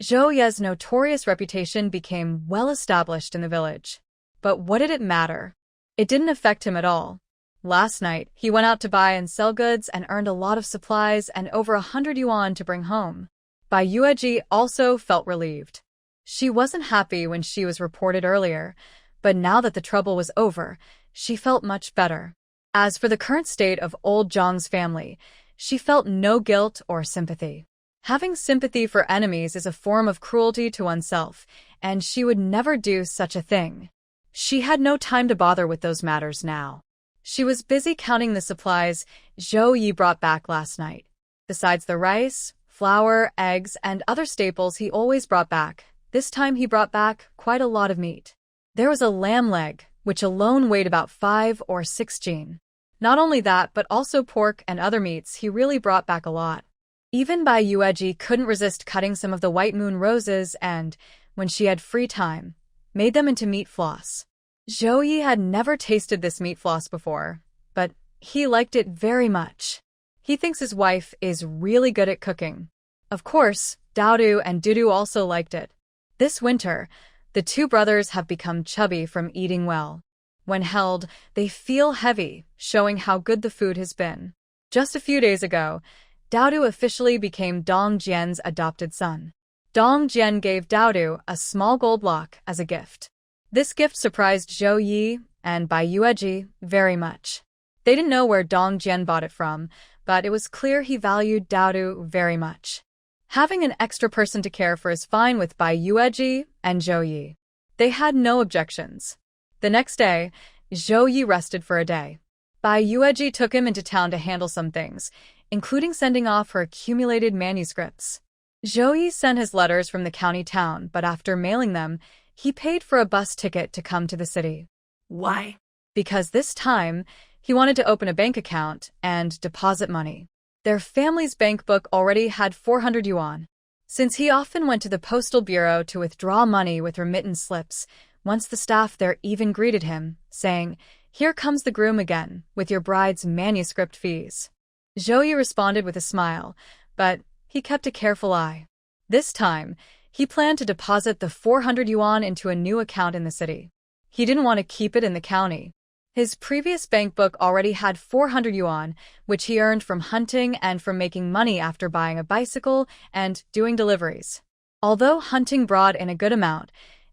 Zhou Ye's notorious reputation became well established in the village. But what did it matter? It didn't affect him at all. Last night, he went out to buy and sell goods and earned a lot of supplies and over 100 yuan to bring home. Bai Yueji also felt relieved. She wasn't happy when she was reported earlier, but now that the trouble was over, she felt much better. As for the current state of old Zhang's family, she felt no guilt or sympathy. Having sympathy for enemies is a form of cruelty to oneself, and she would never do such a thing. She had no time to bother with those matters now. She was busy counting the supplies Zhou Ye brought back last night. Besides the rice, flour, eggs, and other staples he always brought back, this time he brought back quite a lot of meat. There was a lamb leg, which alone weighed about 5 or 6 jin. Not only that, but also pork and other meats. He really brought back a lot. Even Bai Yueji couldn't resist cutting some of the white moon roses and, when she had free time, made them into meat floss. Zhou Ye had never tasted this meat floss before, but he liked it very much. He thinks his wife is really good at cooking. Of course, Daodu and Dudu also liked it. This winter, the two brothers have become chubby from eating well. When held, they feel heavy, showing how good the food has been. Just a few days ago, Daodu officially became Dong Jian's adopted son. Dong Jian gave Daodu a small gold lock as a gift. This gift surprised Zhou Ye and Bai Yueji very much. They didn't know where Dong Jian bought it from, but it was clear he valued Daodu very much. Having an extra person to care for is fine with Bai Yueji and Zhou Ye. They had no objections. The next day, Zhou Ye rested for a day. Bai Yueji took him into town to handle some things, including sending off her accumulated manuscripts. Zhou Ye sent his letters from the county town, but after mailing them, he paid for a bus ticket to come to the city. Why? Because this time, he wanted to open a bank account and deposit money. Their family's bank book already had 400 yuan. Since he often went to the postal bureau to withdraw money with remittance slips, once the staff there even greeted him, saying, "Here comes the groom again, with your bride's manuscript fees." Zhao Ye responded with a smile, but he kept a careful eye. This time, he planned to deposit the 400 yuan into a new account in the city. He didn't want to keep it in the county. His previous bank book already had 400 yuan, which he earned from hunting and from making money after buying a bicycle and doing deliveries. Although hunting brought in a good amount,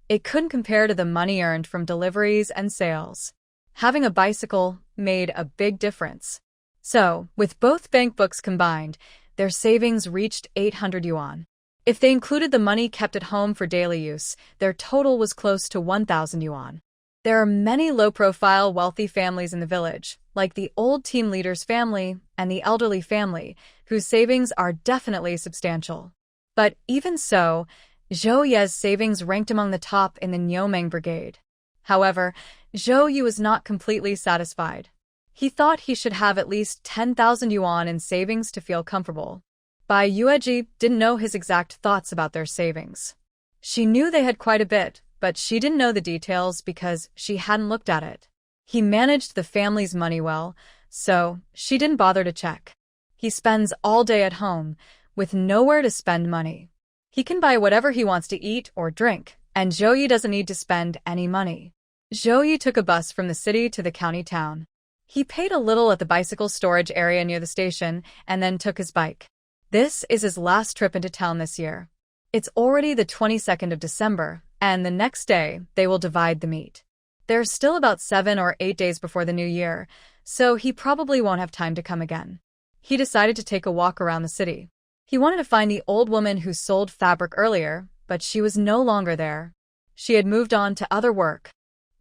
it couldn't compare to the money earned from deliveries and sales. Having a bicycle made a big difference. So, with both bank books combined, their savings reached 800 yuan. If they included the money kept at home for daily use, their total was close to 1,000 yuan. There are many low-profile wealthy families in the village, like the old team leader's family and the elderly family, whose savings are definitely substantial. But even so, Zhao Ye's savings ranked among the top in the Niumeng brigade. However, Zhao Ye was not completely satisfied. He thought he should have at least 10,000 yuan in savings to feel comfortable. Bai Yueji didn't know his exact thoughts about their savings. She knew they had quite a bit, but she didn't know the details because she hadn't looked at it. He managed the family's money well, so she didn't bother to check. He spends all day at home, with nowhere to spend money. He can buy whatever he wants to eat or drink, and Zhao Ye doesn't need to spend any money. Zhao Ye took a bus from the city to the county town. He paid a little at the bicycle storage area near the station and then took his bike. This is his last trip into town this year. It's already the 22nd of December, and the next day they will divide the meat. There's still about 7 or 8 days before the new year, so he probably won't have time to come again. He decided to take a walk around the city. He wanted to find the old woman who sold fabric earlier, but she was no longer there. She had moved on to other work.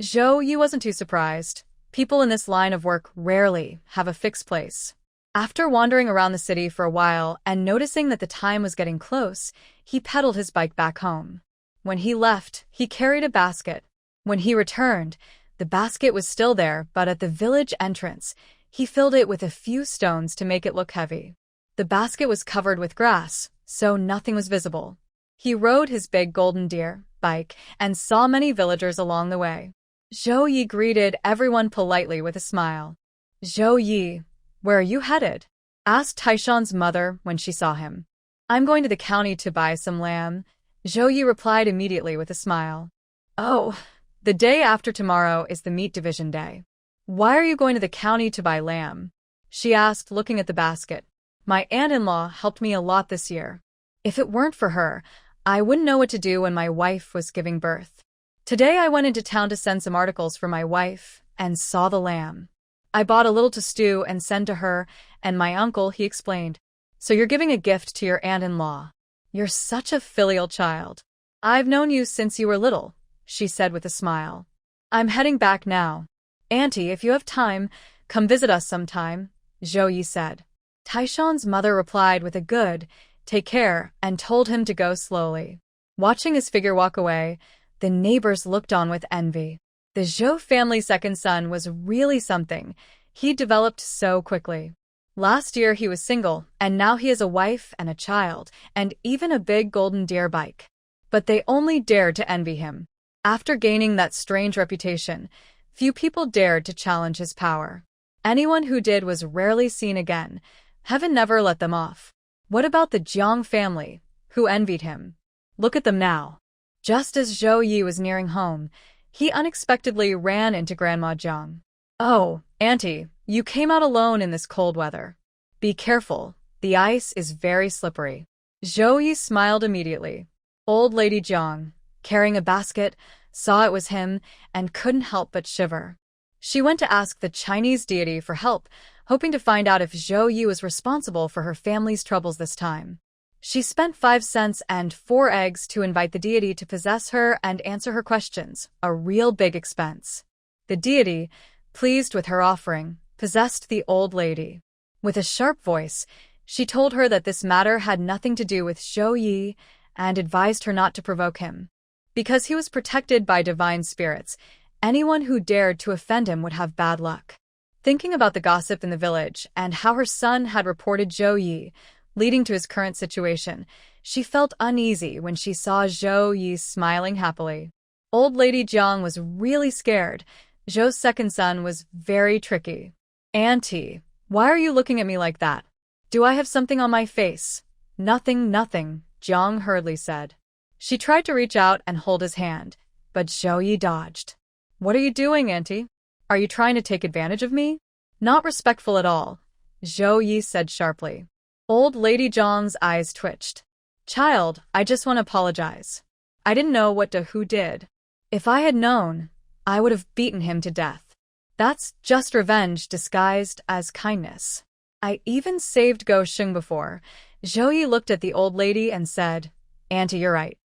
Zhao Ye wasn't too surprised. People in this line of work rarely have a fixed place. After wandering around the city for a while and noticing that the time was getting close, he pedaled his bike back home. When he left, he carried a basket. When he returned, the basket was still there, but at the village entrance, he filled it with a few stones to make it look heavy. The basket was covered with grass, so nothing was visible. He rode his big golden deer bike and saw many villagers along the way. Zhao Ye greeted everyone politely with a smile. "Zhao Ye, where are you headed?" asked Taishan's mother when she saw him. "I'm going to the county to buy some lamb," Zhao Ye replied immediately with a smile. "Oh, the day after tomorrow is the meat division day. Why are you going to the county to buy lamb?" she asked, looking at the basket. "My aunt-in-law helped me a lot this year. If it weren't for her, I wouldn't know what to do when my wife was giving birth. Today I went into town to send some articles for my wife and saw the lamb. I bought a little to stew and send to her and my uncle," he explained. "So you're giving a gift to your aunt-in-law. You're such a filial child. I've known you since you were little," she said with a smile. "I'm heading back now. Auntie, if you have time, come visit us sometime," Zhao Ye said. Taishan's mother replied with a good, "Take care," and told him to go slowly. Watching his figure walk away, the neighbors looked on with envy. The Zhou family's second son was really something. He developed so quickly. Last year he was single, and now he has a wife and a child, and even a big golden deer bike. But they only dared to envy him. After gaining that strange reputation, few people dared to challenge his power. Anyone who did was rarely seen again. Heaven never let them off. What about the Jiang family, who envied him? Look at them now. Just as Zhao Ye was nearing home, he unexpectedly ran into Grandma Jiang. "Oh, Auntie, you came out alone in this cold weather. Be careful, the ice is very slippery." Zhao Ye smiled immediately. Old Lady Jiang, carrying a basket, saw it was him and couldn't help but shiver. She went to ask the Chinese deity for help, hoping to find out if Zhao Ye was responsible for her family's troubles this time. She spent 5 cents and 4 eggs to invite the deity to possess her and answer her questions, a real big expense. The deity, pleased with her offering, possessed the old lady. With a sharp voice, she told her that this matter had nothing to do with Zhao Ye and advised her not to provoke him. Because he was protected by divine spirits, anyone who dared to offend him would have bad luck. Thinking about the gossip in the village and how her son had reported Zhao Ye, leading to his current situation, She felt uneasy when she saw Zhou Yi smiling happily. Old Lady Jiang was really scared. Zhou's second son was very tricky. Auntie, why are you looking at me like that? Do I have something on my face? Nothing, nothing, Jiang hurriedly said. She tried to reach out and hold his hand, but Zhou Yi dodged. What are you doing, Auntie? Are you trying to take advantage of me? Not respectful at all, Zhou Yi said sharply. Old Lady Jiang's eyes twitched. Child, I just want to apologize. I didn't know what who did. If I had known, I would have beaten him to death. That's just revenge disguised as kindness. I even saved Go Sheng before. Zhou Yi looked at the old lady and said, Auntie, you're right.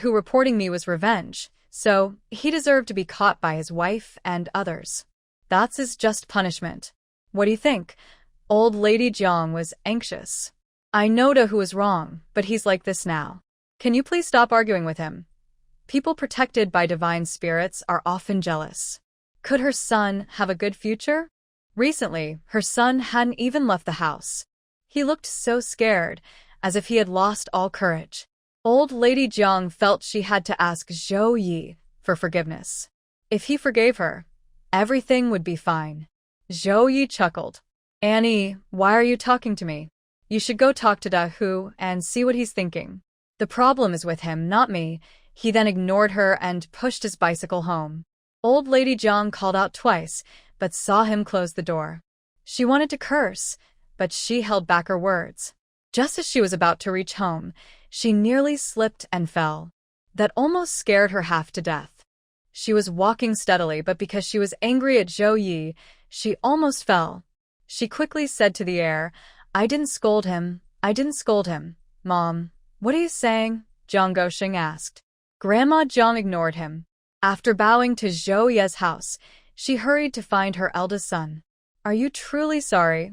Who reporting me was revenge, so he deserved to be caught by his wife and others. That's his just punishment. What do you think? Old Lady Jiang was anxious. I know who was wrong, but he's like this now. Can you please stop arguing with him? People protected by divine spirits are often jealous. Could her son have a good future? Recently, her son hadn't even left the house. He looked so scared, as if he had lost all courage. Old Lady Jiang felt she had to ask Zhou Yi for forgiveness. If he forgave her, everything would be fine. Zhou Yi chuckled. Annie, why are you talking to me? You should go talk to Hu and see what he's thinking. The problem is with him, not me. He then ignored her and pushed his bicycle home. Old Lady Jiang called out twice, but saw him close the door. She wanted to curse, but she held back her words. Just as she was about to reach home, she nearly slipped and fell. That almost scared her half to death. She was walking steadily, but because she was angry at Zhou Yi, she almost fell. She quickly said to the air, I didn't scold him. Mom, what are you saying? Jiang Gosheng asked. Grandma Jiang ignored him. After bowing to Zhou Ye's house, she hurried to find her eldest son. Are you truly sorry?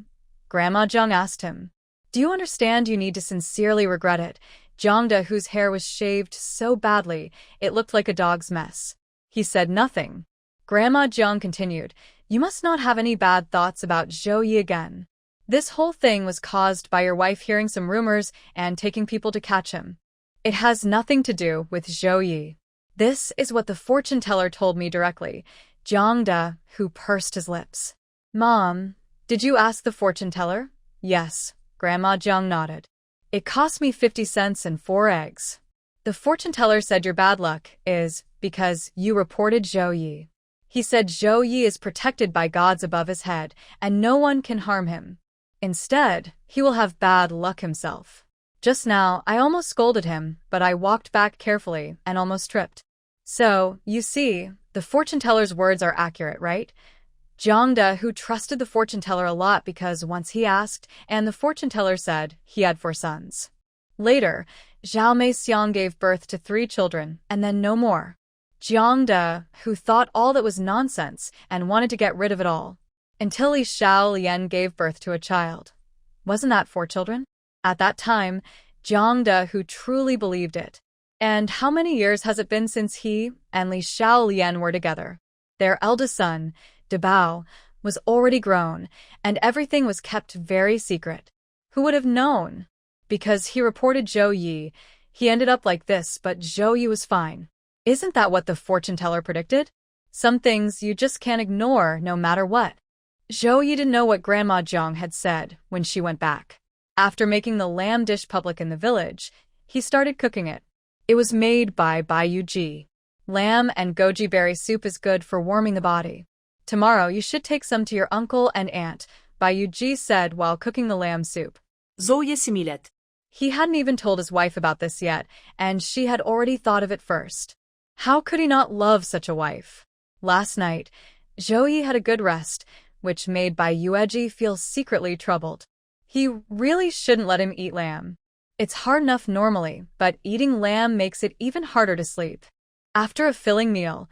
Grandma Jiang asked him. Do you understand you need to sincerely regret it? Jiang De, whose hair was shaved so badly, it looked like a dog's mess. He said nothing. Grandma Jiang continued, You must not have any bad thoughts about Zhou Yi again. This whole thing was caused by your wife hearing some rumors and taking people to catch him. It has nothing to do with Zhou Yi. This is what the fortune teller told me directly. Jiang De, who pursed his lips. Mom, did you ask the fortune teller? Yes, Grandma Jiang nodded. It cost me 50 cents and 4 eggs. The fortune teller said your bad luck is because you reported Zhou Yi. He said Zhou Yi is protected by gods above his head and no one can harm him. Instead, he will have bad luck himself. Just now, I almost scolded him, but I walked back carefully and almost tripped. So, you see, the fortune teller's words are accurate, right? Jiang De, who trusted the fortune teller a lot because once he asked, and the fortune teller said he had 4 sons. Later, Zhao Meixiang gave birth to 3 children, and then no more. Jiang De, who thought all that was nonsense and wanted to get rid of it all. Until Li Xiao Lian gave birth to a child. Wasn't that 4 children? At that time, Jiang De, who truly believed it. And how many years has it been since he and Li Xiao Lian were together? Their eldest son, Dabao, was already grown, and everything was kept very secret. Who would have known? Because he reported Zhou Yi, he ended up like this, but Zhou Yi was fine. Isn't that what the fortune teller predicted? Some things you just can't ignore no matter what. Zhou Yi didn't know what Grandma Jiang had said when she went back. After making the lamb dish public in the village, he started cooking it. It was made by Bai Ji. Lamb and goji berry soup is good for warming the body. Tomorrow you should take some to your uncle and aunt, Bai Ji said while cooking the lamb soup. So ye similet. He hadn't even told his wife about this yet, and she had already thought of it first. How could he not love such a wife? Last night, Zhou Yi had a good rest, which made Bai Yueji feel secretly troubled. He really shouldn't let him eat lamb. It's hard enough normally, but eating lamb makes it even harder to sleep. After a filling meal,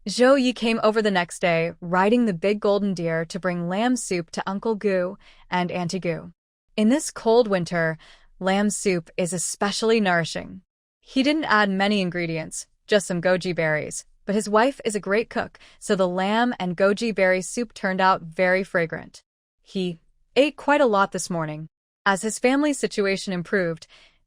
Zhou Yi came over the next day, riding the big golden deer to bring lamb soup to Uncle Gu and Auntie Gu. In this cold winter, lamb soup is especially nourishing. He didn't add many ingredients, just some goji berries, but his wife is a great cook, so the lamb and goji berry soup turned out very fragrant. He ate quite a lot this morning. As his family's situation improved,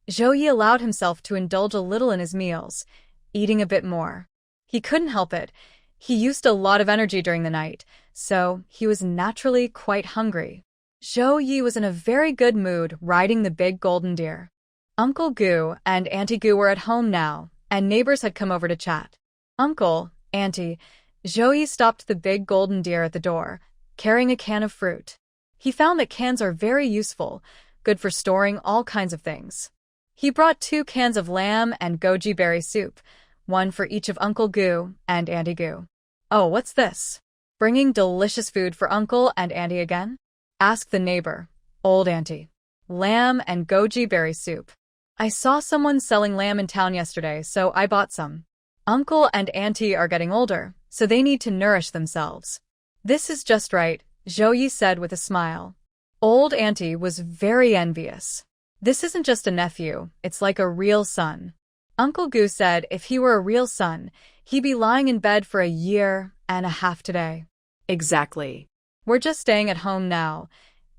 Zhao Ye allowed himself to indulge a little in his meals, eating a bit more. He couldn't help it. He used a lot of energy during the night, so he was naturally quite hungry. Zhao Ye was in a very good mood riding the big golden deer. Uncle Gu and Auntie Gu were at home now, and neighbors had come over to chat. Uncle, Auntie, Zhao Ye stopped the big golden deer at the door, carrying a can of fruit. He found that cans are very useful, good for storing all kinds of things. He brought 2 cans of lamb and goji berry soup, one for each of Uncle Gu and Auntie Gu. Oh, what's this? Bringing delicious food for Uncle and Auntie again? Asked the neighbor, old Auntie. Lamb and goji berry soup. I saw someone selling lamb in town yesterday, so I bought some. Uncle and Auntie are getting older, so they need to nourish themselves. This is just right, Zhao Ye said with a smile. Old Auntie was very envious. This isn't just a nephew, it's like a real son. Uncle Gu said if he were a real son, he'd be lying in bed for 1.5 years today. Exactly. We're just staying at home now,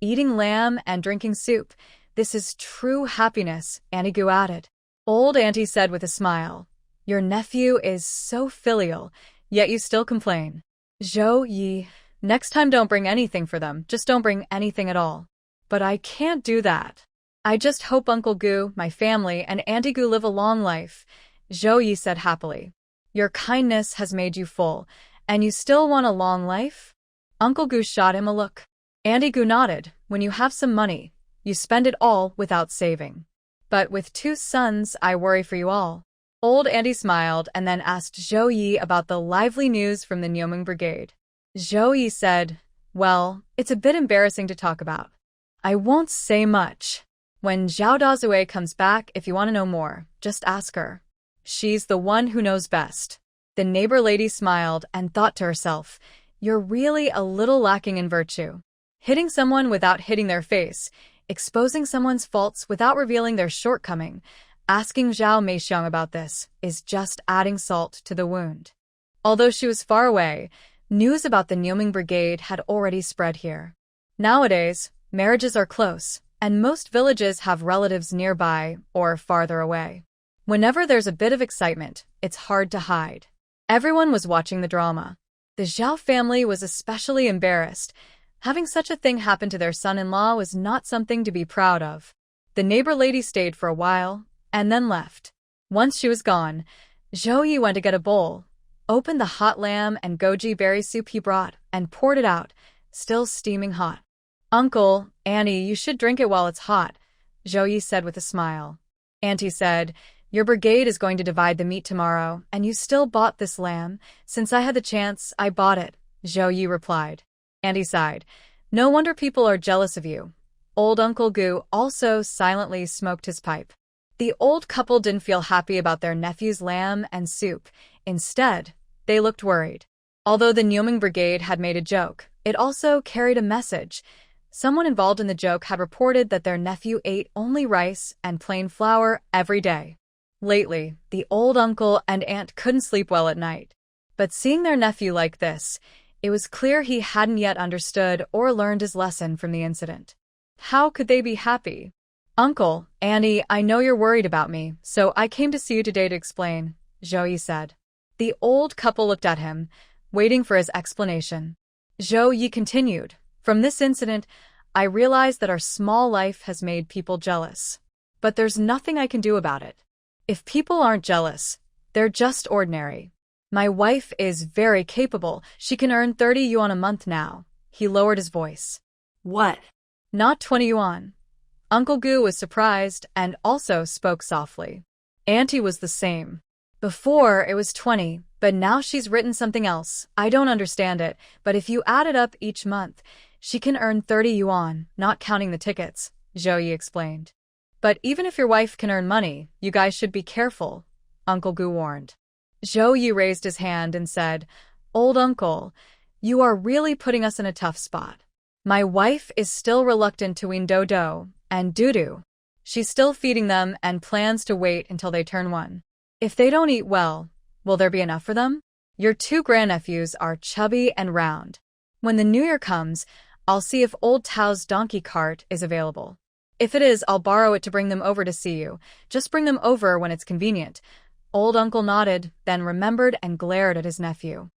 eating lamb and drinking soup. This is true happiness, Auntie Gu added. Old Auntie said with a smile. Your nephew is so filial, yet you still complain. Zhao Ye, next time don't bring anything for them, just don't bring anything at all. But I can't do that. I just hope Uncle Gu, my family, and Auntie Gu live a long life, Zhao Ye said happily. Your kindness has made you full, and you still want a long life? Uncle Gu shot him a look. Auntie Gu nodded. When you have some money, you spend it all without saving. But with 2 sons, I worry for you all. Old Auntie smiled and then asked Zhao Ye about the lively news from the Nyoming Brigade. Zhao Ye said, well, it's a bit embarrassing to talk about. I won't say much. When Zhao Dazue comes back, if you want to know more, just ask her. She's the one who knows best. The neighbor lady smiled and thought to herself, you're really a little lacking in virtue. Hitting someone without hitting their face, exposing someone's faults without revealing their shortcoming, asking Zhao Meixiang about this, is just adding salt to the wound. Although she was far away, news about the Nyoming Brigade had already spread here. Nowadays, marriages are close, and most villages have relatives nearby or farther away. Whenever there's a bit of excitement, it's hard to hide. Everyone was watching the drama. The Zhao family was especially embarrassed. Having such a thing happen to their son-in-law was not something to be proud of. The neighbor lady stayed for a while, and then left. Once she was gone, Zhao Ye went to get a bowl, opened the hot lamb and goji berry soup he brought, and poured it out, still steaming hot. Uncle, Auntie, you should drink it while it's hot, Zhao Ye said with a smile. Auntie said, your brigade is going to divide the meat tomorrow, and you still bought this lamb. Since I had the chance, I bought it, Zhao Ye replied. Auntie sighed. No wonder people are jealous of you. Old Uncle Gu also silently smoked his pipe. The old couple didn't feel happy about their nephew's lamb and soup. Instead, they looked worried. Although the Nyoming Brigade had made a joke, it also carried a message. Someone involved in the joke had reported that their nephew ate only rice and plain flour every day. Lately, the old uncle and aunt couldn't sleep well at night. But seeing their nephew like this, it was clear he hadn't yet understood or learned his lesson from the incident. How could they be happy? Uncle, Auntie, I know you're worried about me, so I came to see you today to explain, Zhao Ye said. The old couple looked at him, waiting for his explanation. Zhao Ye continued, from this incident, I realized that our small life has made people jealous. But there's nothing I can do about it. If people aren't jealous, they're just ordinary. My wife is very capable. She can earn 30 yuan a month now. He lowered his voice. What? Not 20 yuan. Uncle Gu was surprised and also spoke softly. Auntie was the same. Before, it was 20, but now she's written something else. I don't understand it, but if you add it up each month, she can earn 30 yuan, not counting the tickets, Zhao Ye explained. But even if your wife can earn money, you guys should be careful, Uncle Gu warned. Zhao Ye raised his hand and said, Old uncle, you are really putting us in a tough spot. My wife is still reluctant to wean Dodo and Dudu. She's still feeding them and plans to wait until they turn 1. If they don't eat well, will there be enough for them? Your 2 grandnephews are chubby and round. When the new year comes, I'll see if old Tao's donkey cart is available. If it is, I'll borrow it to bring them over to see you. Just bring them over when it's convenient. Old uncle nodded, then remembered and glared at his nephew.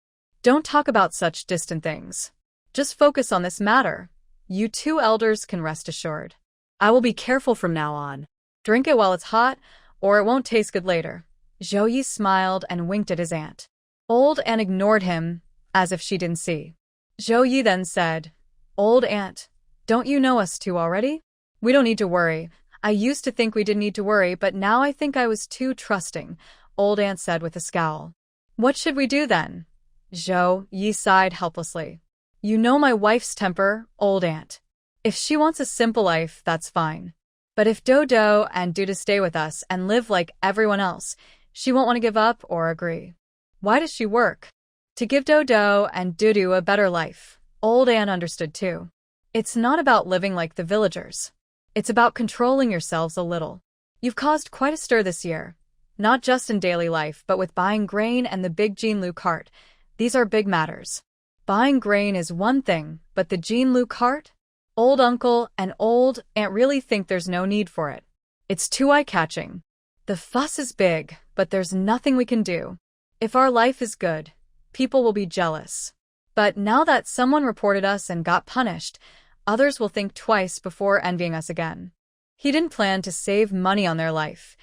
Don't talk about such distant things. Just focus on this matter. You two elders can rest assured. I will be careful from now on. Drink it while it's hot, or it won't taste good later. Zhao Ye smiled and winked at his aunt. Old Aunt ignored him, as if she didn't see. Zhao Ye then said, Old Aunt, don't you know us two already? We don't need to worry. I used to think we didn't need to worry, but now I think I was too trusting, Old Aunt said with a scowl. What should we do then? Zhao Ye sighed helplessly. You know my wife's temper, Old Aunt. If she wants a simple life, that's fine. But if Dodo and Duda stay with us and live like everyone else, she won't want to give up or agree. Why does she work? To give Dodo and Dudu a better life. Old Aunt understood too. It's not about living like the villagers. It's about controlling yourselves a little. You've caused quite a stir this year. Not just in daily life, but with buying grain and the big Jinlu cart. These are big matters. Buying grain is one thing, but the Jinlu cart? Old uncle and old aunt really think there's no need for it. It's too eye-catching. The fuss is big, but there's nothing we can do. If our life is good, people will be jealous. But now that someone reported us and got punished, others will think twice before envying us again. He didn't plan to save money on their life.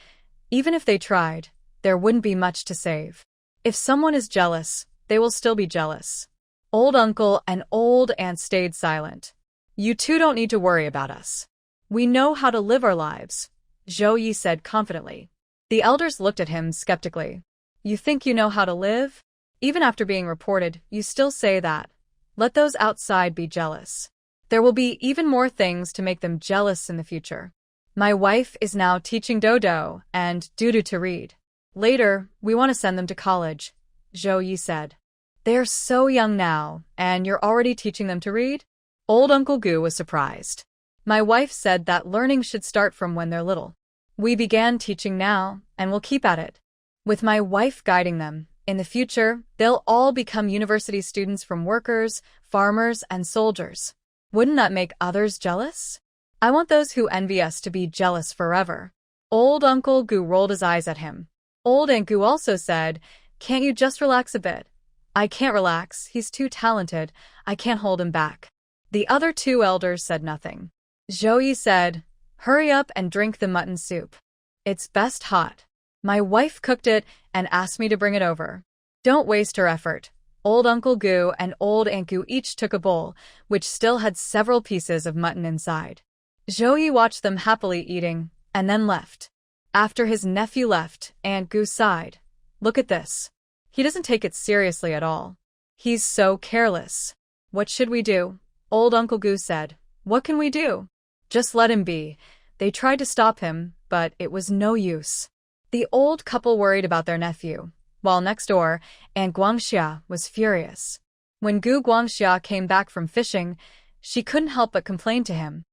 Even if they tried, there wouldn't be much to save. If someone is jealous, they will still be jealous. Old uncle and old aunt stayed silent. You two don't need to worry about us. We know how to live our lives, Zhao Ye said confidently. The elders looked at him skeptically. You think you know how to live? Even after being reported, you still say that. Let those outside be jealous. There will be even more things to make them jealous in the future. My wife is now teaching Dodo and Dudu to read. Later, we want to send them to college, Zhao Ye said. They're so young now, and you're already teaching them to read? Old Uncle Gu was surprised. My wife said that learning should start from when they're little. We began teaching now, and we'll keep at it. With my wife guiding them, in the future, they'll all become university students from workers, farmers, and soldiers. Wouldn't that make others jealous? I want those who envy us to be jealous forever. Old Uncle Gu rolled his eyes at him. Old Aunt Gu also said, Can't you just relax a bit? I can't relax, he's too talented, I can't hold him back. The other two elders said nothing. Zhao Ye said, Hurry up and drink the mutton soup. It's best hot. My wife cooked it and asked me to bring it over. Don't waste her effort. Old Uncle Gu and Old Aunt Gu each took a bowl, which still had several pieces of mutton inside. Zhao Ye watched them happily eating, and then left. After his nephew left, Aunt Gu sighed. Look at this. He doesn't take it seriously at all. He's so careless. What should we do? Old Uncle Gu said. What can we do? Just let him be. They tried to stop him, but it was no use. The old couple worried about their nephew, while next door, Aunt Guangxia was furious. When Gu Guangxia came back from fishing, she couldn't help but complain to him.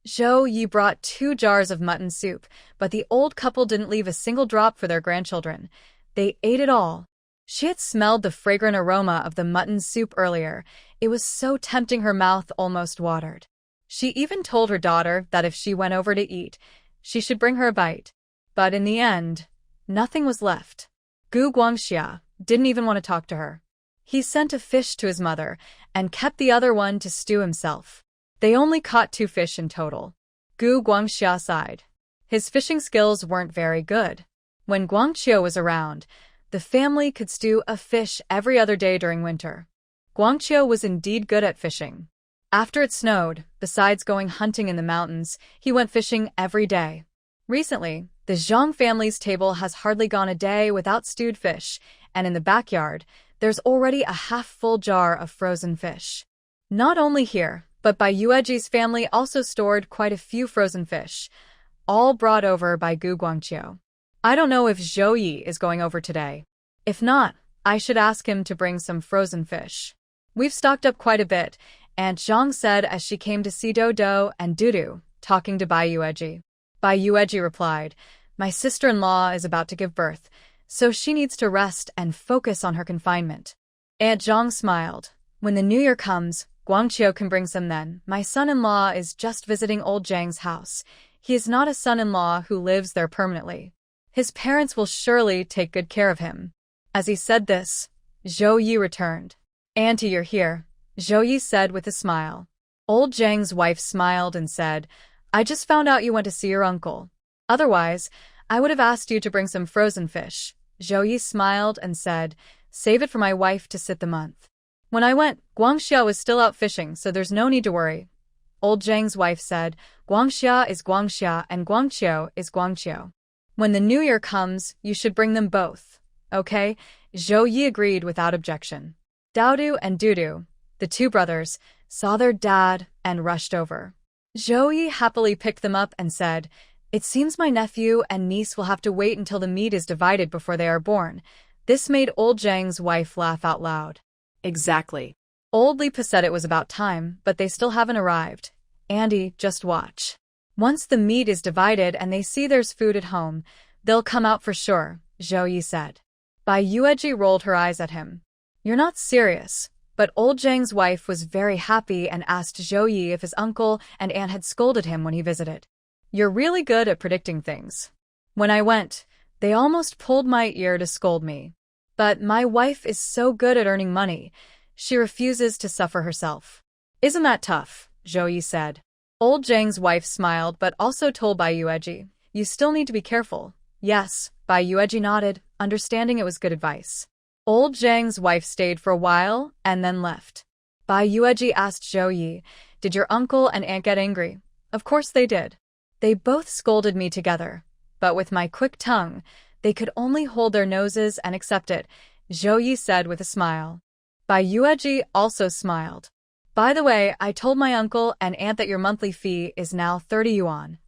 Zhao Ye brought 2 jars of mutton soup, but the old couple didn't leave a single drop for their grandchildren. They ate it all. She had smelled the fragrant aroma of the mutton soup earlier. It was so tempting her mouth almost watered. She even told her daughter that if she went over to eat, she should bring her a bite. But in the end, nothing was left. Gu Guangxia didn't even want to talk to her. He sent a fish to his mother and kept the other one to stew himself. They only caught 2 fish in total. Gu Guangxia sighed. His fishing skills weren't very good. When Guangxia was around, the family could stew a fish every other day during winter. Guangxia was indeed good at fishing. After it snowed, besides going hunting in the mountains, he went fishing every day. Recently, the Zhang family's table has hardly gone a day without stewed fish, and in the backyard, there's already a half-full jar of frozen fish. Not only here, but Bai Yueji's family also stored quite a few frozen fish, all brought over by Gu Guangqiu. I don't know if Zhou Yi is going over today. If not, I should ask him to bring some frozen fish. We've stocked up quite a bit, Aunt Zhang said as she came to see Dodo and Dudu, talking to Bai Yueji. Bai Yueji replied, My sister-in-law is about to give birth, so she needs to rest and focus on her confinement. Aunt Zhang smiled. When the new year comes, Guangqiu can bring some then. My son-in-law is just visiting old Zhang's house. He is not a son-in-law who lives there permanently. His parents will surely take good care of him. As he said this, Zhao Ye returned. Auntie, you're here, Zhao Ye said with a smile. Old Zhang's wife smiled and said, I just found out you went to see your uncle. Otherwise, I would have asked you to bring some frozen fish. Zhao Ye smiled and said, save it for my wife to sit the month. When I went, Guangxia was still out fishing, so there's no need to worry. Old Zhang's wife said, Guangxia is Guangxia and Guangqiu is Guangqiu. When the new year comes, you should bring them both. Okay? Zhao Ye agreed without objection. Daodu and Dudu, the two brothers, saw their dad and rushed over. Zhao Ye happily picked them up and said, it seems my nephew and niece will have to wait until the meat is divided before they are born. This made old Zhang's wife laugh out loud. Exactly. Old Lipa said it was about time, but they still haven't arrived. Andy, just watch. Once the meat is divided and they see there's food at home, they'll come out for sure, Zhao Ye said. Bai Yueji rolled her eyes at him. You're not serious. But old Zhang's wife was very happy and asked Zhao Ye if his uncle and aunt had scolded him when he visited. You're really good at predicting things. When I went, they almost pulled my ear to scold me. But my wife is so good at earning money, she refuses to suffer herself. Isn't that tough? Zhao Ye said. Old Zhang's wife smiled but also told Bai Yueji, you still need to be careful. Yes, Bai Yueji nodded, understanding it was good advice. Old Zhang's wife stayed for a while and then left. Bai Yueji asked Zhao Ye, did your uncle and aunt get angry? Of course they did. They both scolded me together, but with my quick tongue, they could only hold their noses and accept it, Zhao Ye said with a smile. Bai Yueji also smiled. By the way, I told my uncle and aunt that your monthly fee is now 30 yuan.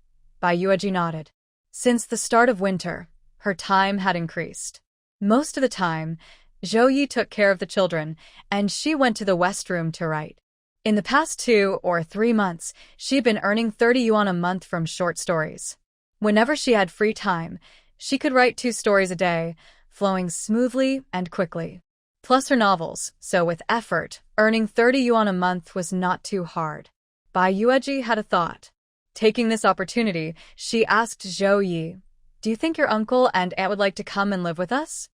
Bai Yueji nodded. Since the start of winter, her time had increased. Most of the time, Zhao Ye took care of the children, and she went to the West Room to write. In the past 2 or 3 months, she'd been earning 30 yuan a month from short stories. Whenever she had free time, she could write 2 stories a day, flowing smoothly and quickly. Plus her novels, so with effort, earning 30 yuan a month was not too hard. Bai Yueji had a thought. Taking this opportunity, she asked Zhao Ye, do you think your uncle and aunt would like to come and live with us?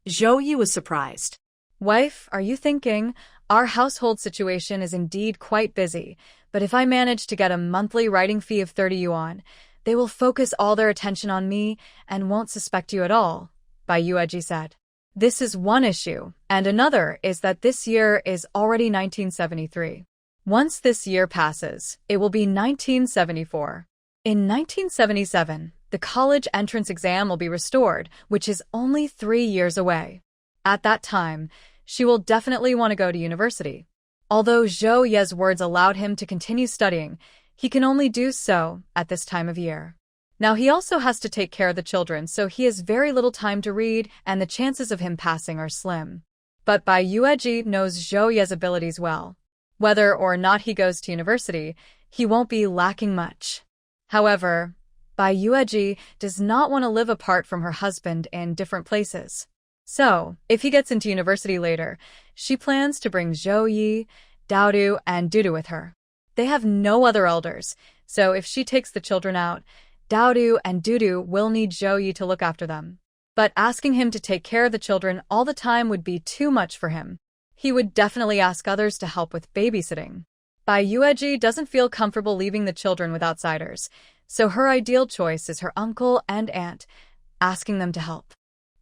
Zhao Ye was surprised. Wife, are you thinking, our household situation is indeed quite busy, but if I manage to get a monthly writing fee of 30 yuan, they will focus all their attention on me and won't suspect you at all, Bai Yueji said. This is one issue, and another is that this year is already 1973. Once this year passes, it will be 1974. In 1977, the college entrance exam will be restored, which is only 3 years away. At that time, she will definitely want to go to university. Although Zhao Ye's words allowed him to continue studying, he can only do so at this time of year. Now he also has to take care of the children, so he has very little time to read, and the chances of him passing are slim. But Bai Yueji knows Zhao Ye's abilities well. Whether or not he goes to university, he won't be lacking much. However, Bai Yueji does not want to live apart from her husband in different places. So, if he gets into university later, she plans to bring Zhao Ye, Daodu, and Dudu with her. They have no other elders, so if she takes the children out, Daodu and Dudu will need Zhao Ye to look after them. But asking him to take care of the children all the time would be too much for him. He would definitely ask others to help with babysitting. Bai Yueji doesn't feel comfortable leaving the children with outsiders, so her ideal choice is her uncle and aunt, asking them to help.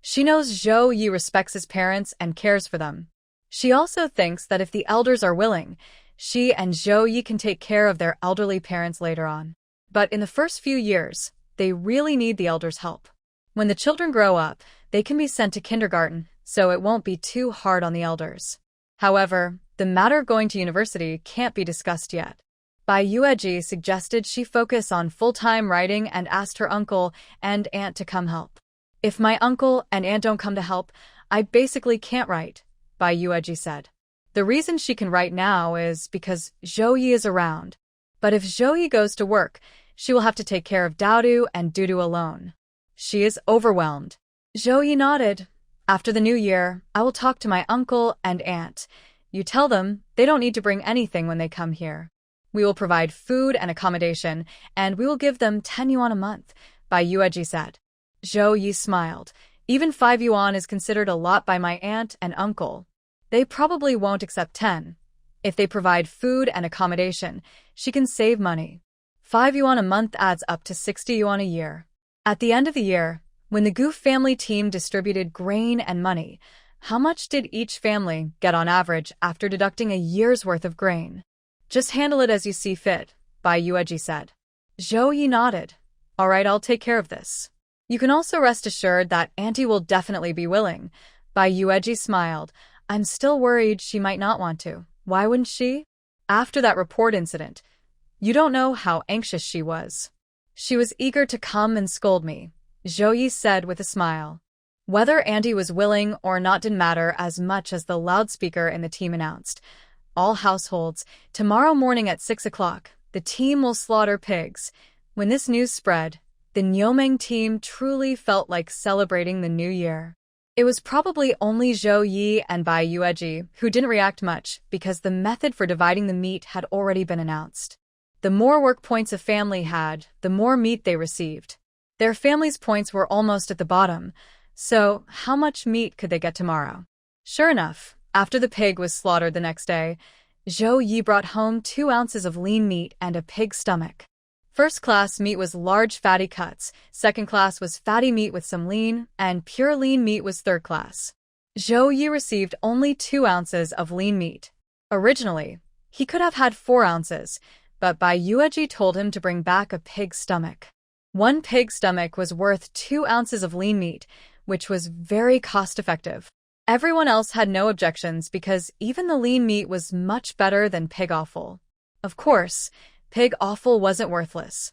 She knows Zhao Ye respects his parents and cares for them. She also thinks that if the elders are willing, she and Zhao Ye can take care of their elderly parents later on. But in the first few years, they really need the elders' help. When the children grow up, they can be sent to kindergarten, so it won't be too hard on the elders. However, the matter of going to university can't be discussed yet. Bai Yueji suggested she focus on full-time writing and asked her uncle and aunt to come help. If my uncle and aunt don't come to help, I basically can't write, Bai Yueji said. The reason she can write now is because Zhao Ye is around. But if Zhao Ye goes to work, she will have to take care of Daodu and Dudu alone. She is overwhelmed. Zhao Ye nodded. After the new year, I will talk to my uncle and aunt. You tell them they don't need to bring anything when they come here. We will provide food and accommodation, and we will give them 10 yuan a month, Bai Yueji said. Zhao Ye smiled. Even 5 yuan is considered a lot by my aunt and uncle. They probably won't accept 10. If they provide food and accommodation, she can save money. 5 yuan a month adds up to 60 yuan a year. At the end of the year, when the Goof family team distributed grain and money, how much did each family get on average after deducting a year's worth of grain? Just handle it as you see fit, Bai Yueji said. Zhao Ye nodded. All right, I'll take care of this. You can also rest assured that Auntie will definitely be willing. Bai Yueji smiled. I'm still worried she might not want to. Why wouldn't she? After that report incident, you don't know how anxious she was. She was eager to come and scold me, Zhao Ye said with a smile. Whether Auntie was willing or not didn't matter as much as the loudspeaker in the team announced. All households, tomorrow morning at 6 o'clock, the team will slaughter pigs. When this news spread, the Nyomeng team truly felt like celebrating the new year. It was probably only Zhao Ye and Bai Yueji who didn't react much because the method for dividing the meat had already been announced. The more work points a family had, the more meat they received. Their family's points were almost at the bottom, so how much meat could they get tomorrow? Sure enough, after the pig was slaughtered the next day, Zhao Ye brought home 2 ounces of lean meat and a pig's stomach. First class meat was large fatty cuts, second class was fatty meat with some lean, and pure lean meat was third class. Zhao Ye received only 2 ounces of lean meat. Originally, he could have had 4 ounces, but Bai Yueji told him to bring back a pig's stomach. 1 pig's stomach was worth 2 ounces of lean meat, which was very cost-effective. Everyone else had no objections because even the lean meat was much better than pig offal. Of course, pig offal wasn't worthless.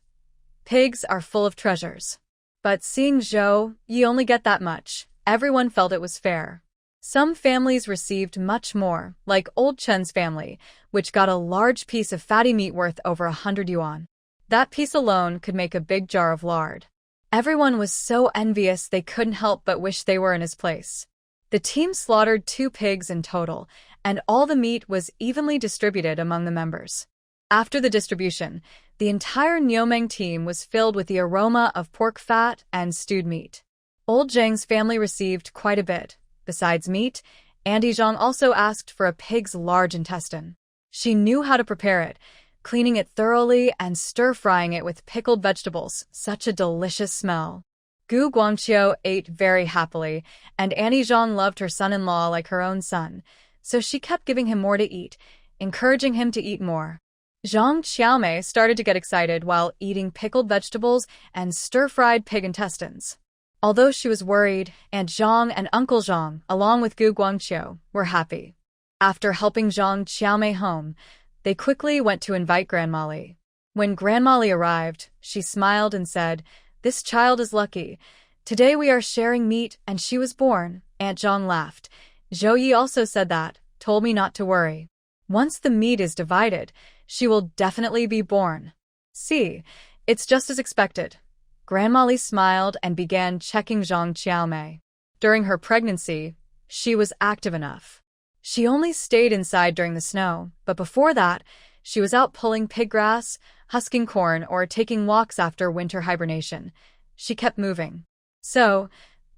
Pigs are full of treasures. But seeing Zhao Ye only get that much, everyone felt it was fair. Some families received much more, like Old Chen's family, which got a large piece of fatty meat worth over 100 yuan. That piece alone could make a big jar of lard. Everyone was so envious they couldn't help but wish they were in his place. The team slaughtered 2 pigs in total, and all the meat was evenly distributed among the members. After the distribution, the entire Nyomeng team was filled with the aroma of pork fat and stewed meat. Old Zhang's family received quite a bit. Besides meat, Auntie Zhang also asked for a pig's large intestine. She knew how to prepare it, cleaning it thoroughly and stir-frying it with pickled vegetables, such a delicious smell. Gu Guangqiu ate very happily, and Auntie Zhang loved her son-in-law like her own son, so she kept giving him more to eat, encouraging him to eat more. Zhang Xiaomei started to get excited while eating pickled vegetables and stir-fried pig intestines. Although she was worried, Aunt Zhang and Uncle Zhang, along with Gu Guangqiu, were happy. After helping Zhang Xiaomei home, they quickly went to invite Grandma Li. When Grandma Li arrived, she smiled and said, "This child is lucky. Today we are sharing meat and she was born." Aunt Zhang laughed. Zhao Ye also said that, told me not to worry. Once the meat is divided, she will definitely be born. See, it's just as expected. Grandma Li smiled and began checking Zhang Xiaomei. During her pregnancy, she was active enough. She only stayed inside during the snow, but before that, she was out pulling pig grass, husking corn, or taking walks after winter hibernation. She kept moving. So,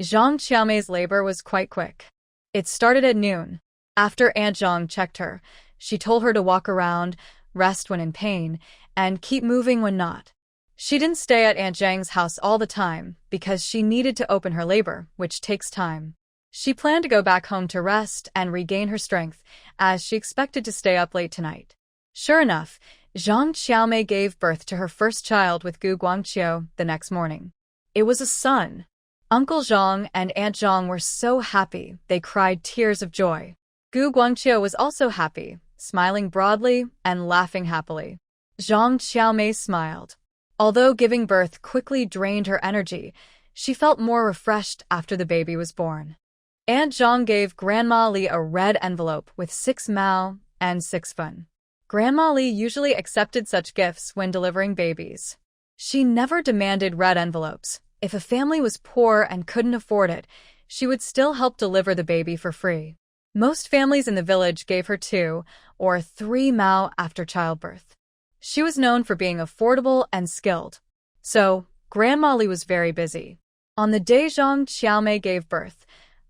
Zhang Xiaomei's labor was quite quick. It started at noon. After Aunt Zhang checked her, she told her to walk around, rest when in pain, and keep moving when not. She didn't stay at Aunt Zhang's house all the time because she needed to open her labor, which takes time. She planned to go back home to rest and regain her strength, as she expected to stay up late tonight. Sure enough, Zhang Xiaomei gave birth to her first child with Gu Guangqiu the next morning. It was a son. Uncle Zhang and Aunt Zhang were so happy they cried tears of joy. Gu Guangqiu was also happy, smiling broadly and laughing happily. Zhang Xiaomei smiled. Although giving birth quickly drained her energy, she felt more refreshed after the baby was born. Aunt Zhang gave Grandma Li a red envelope with 6 mao and 6 fun. Grandma Li usually accepted such gifts when delivering babies. She never demanded red envelopes. If a family was poor and couldn't afford it, she would still help deliver the baby for free. Most families in the village gave her 2 or 3 mao after childbirth. She was known for being affordable and skilled. So, Grandma Li was very busy. On the day Zhang Xiaomei gave birth,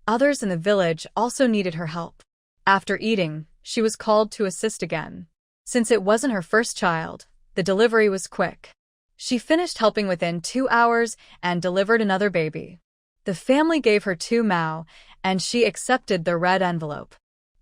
others in the village also needed her help. After eating, she was called to assist again. Since it wasn't her first child, the delivery was quick. She finished helping within 2 hours and delivered another baby. The family gave her 2 mao, and she accepted the red envelope.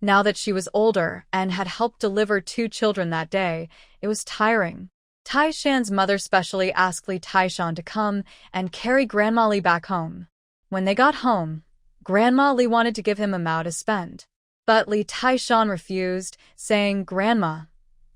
Now that she was older and had helped deliver 2 children that day, it was tiring. Taishan's mother specially asked Li Taishan to come and carry Grandma Li back home. When they got home, Grandma Li wanted to give him a mao to spend. But Li Taishan refused, saying, "Grandma,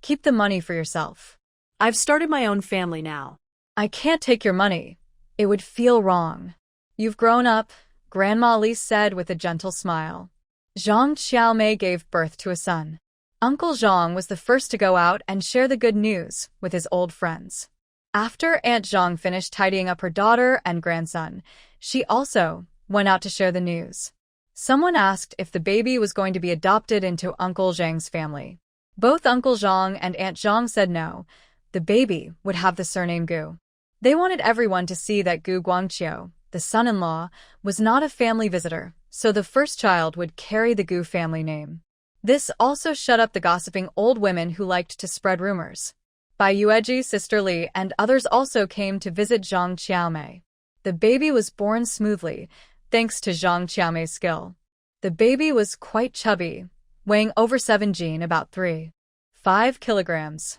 keep the money for yourself. I've started my own family now." "I can't take your money. It would feel wrong." "You've grown up," Grandma Li said with a gentle smile. Zhang Xiaomei gave birth to a son. Uncle Zhang was the first to go out and share the good news with his old friends. After Aunt Zhang finished tidying up her daughter and grandson, she also went out to share the news. Someone asked if the baby was going to be adopted into Uncle Zhang's family. Both Uncle Zhang and Aunt Zhang said no. The baby would have the surname Gu. They wanted everyone to see that Gu Guangqiu, the son-in-law, was not a family visitor, so the first child would carry the Gu family name. This also shut up the gossiping old women who liked to spread rumors. Bai Yueji's sister Li and others also came to visit Zhang Xiaomei. The baby was born smoothly, thanks to Zhang Xiaomei's skill. The baby was quite chubby, weighing over 7 about 3.5 kilograms.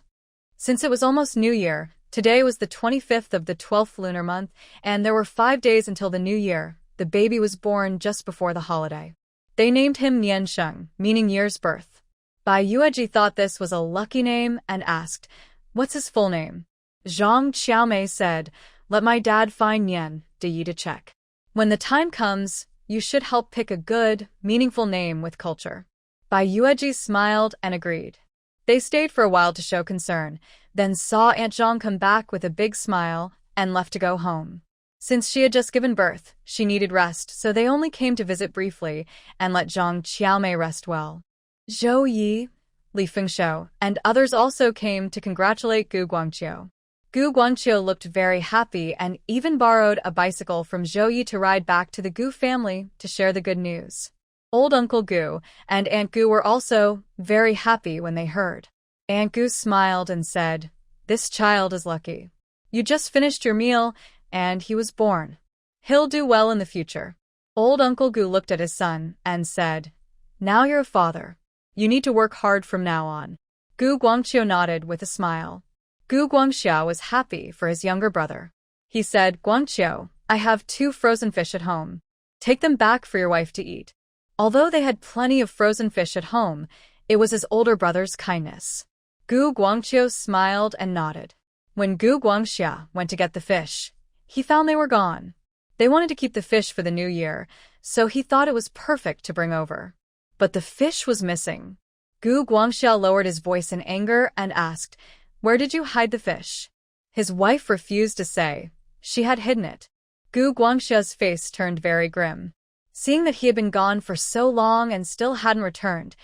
Since it was almost New Year, today was the 25th of the 12th lunar month, and there were 5 days until the New Year. The baby was born just before the holiday. They named him Niansheng, meaning year's birth. Bai Yueji thought this was a lucky name and asked, "What's his full name?" Zhang Xiaomei said, "Let my dad find Nian De Yi to check. When the time comes, you should help pick a good, meaningful name with culture." Bai Yueji smiled and agreed. They stayed for a while to show concern, then saw Aunt Zhang come back with a big smile and left to go home. Since she had just given birth, she needed rest, so they only came to visit briefly and let Zhang Xiaomei rest well. Zhou Ye, Li Fengshou, and others also came to congratulate Gu Guangqiu. Gu Guangqiu looked very happy and even borrowed a bicycle from Zhou Ye to ride back to the Gu family to share the good news. Old Uncle Gu and Aunt Gu were also very happy when they heard. Aunt Gu smiled and said, "This child is lucky. You just finished your meal, and he was born. He'll do well in the future." Old Uncle Gu looked at his son and said, "Now you're a father. You need to work hard from now on." Gu Guangqiu nodded with a smile. Gu Guangxiu was happy for his younger brother. He said, "Guangqiu, I have 2 frozen fish at home. Take them back for your wife to eat." Although they had plenty of frozen fish at home, it was his older brother's kindness. Gu Guangqiu smiled and nodded. When Gu Guangxiu went to get the fish, he found they were gone. They wanted to keep the fish for the new year, so he thought it was perfect to bring over. But the fish was missing. Gu Guangxiu lowered his voice in anger and asked, "Where did you hide the fish?" His wife refused to say. She had hidden it. Gu Guangxiu's face turned very grim. Seeing that he had been gone for so long and still hadn't returned,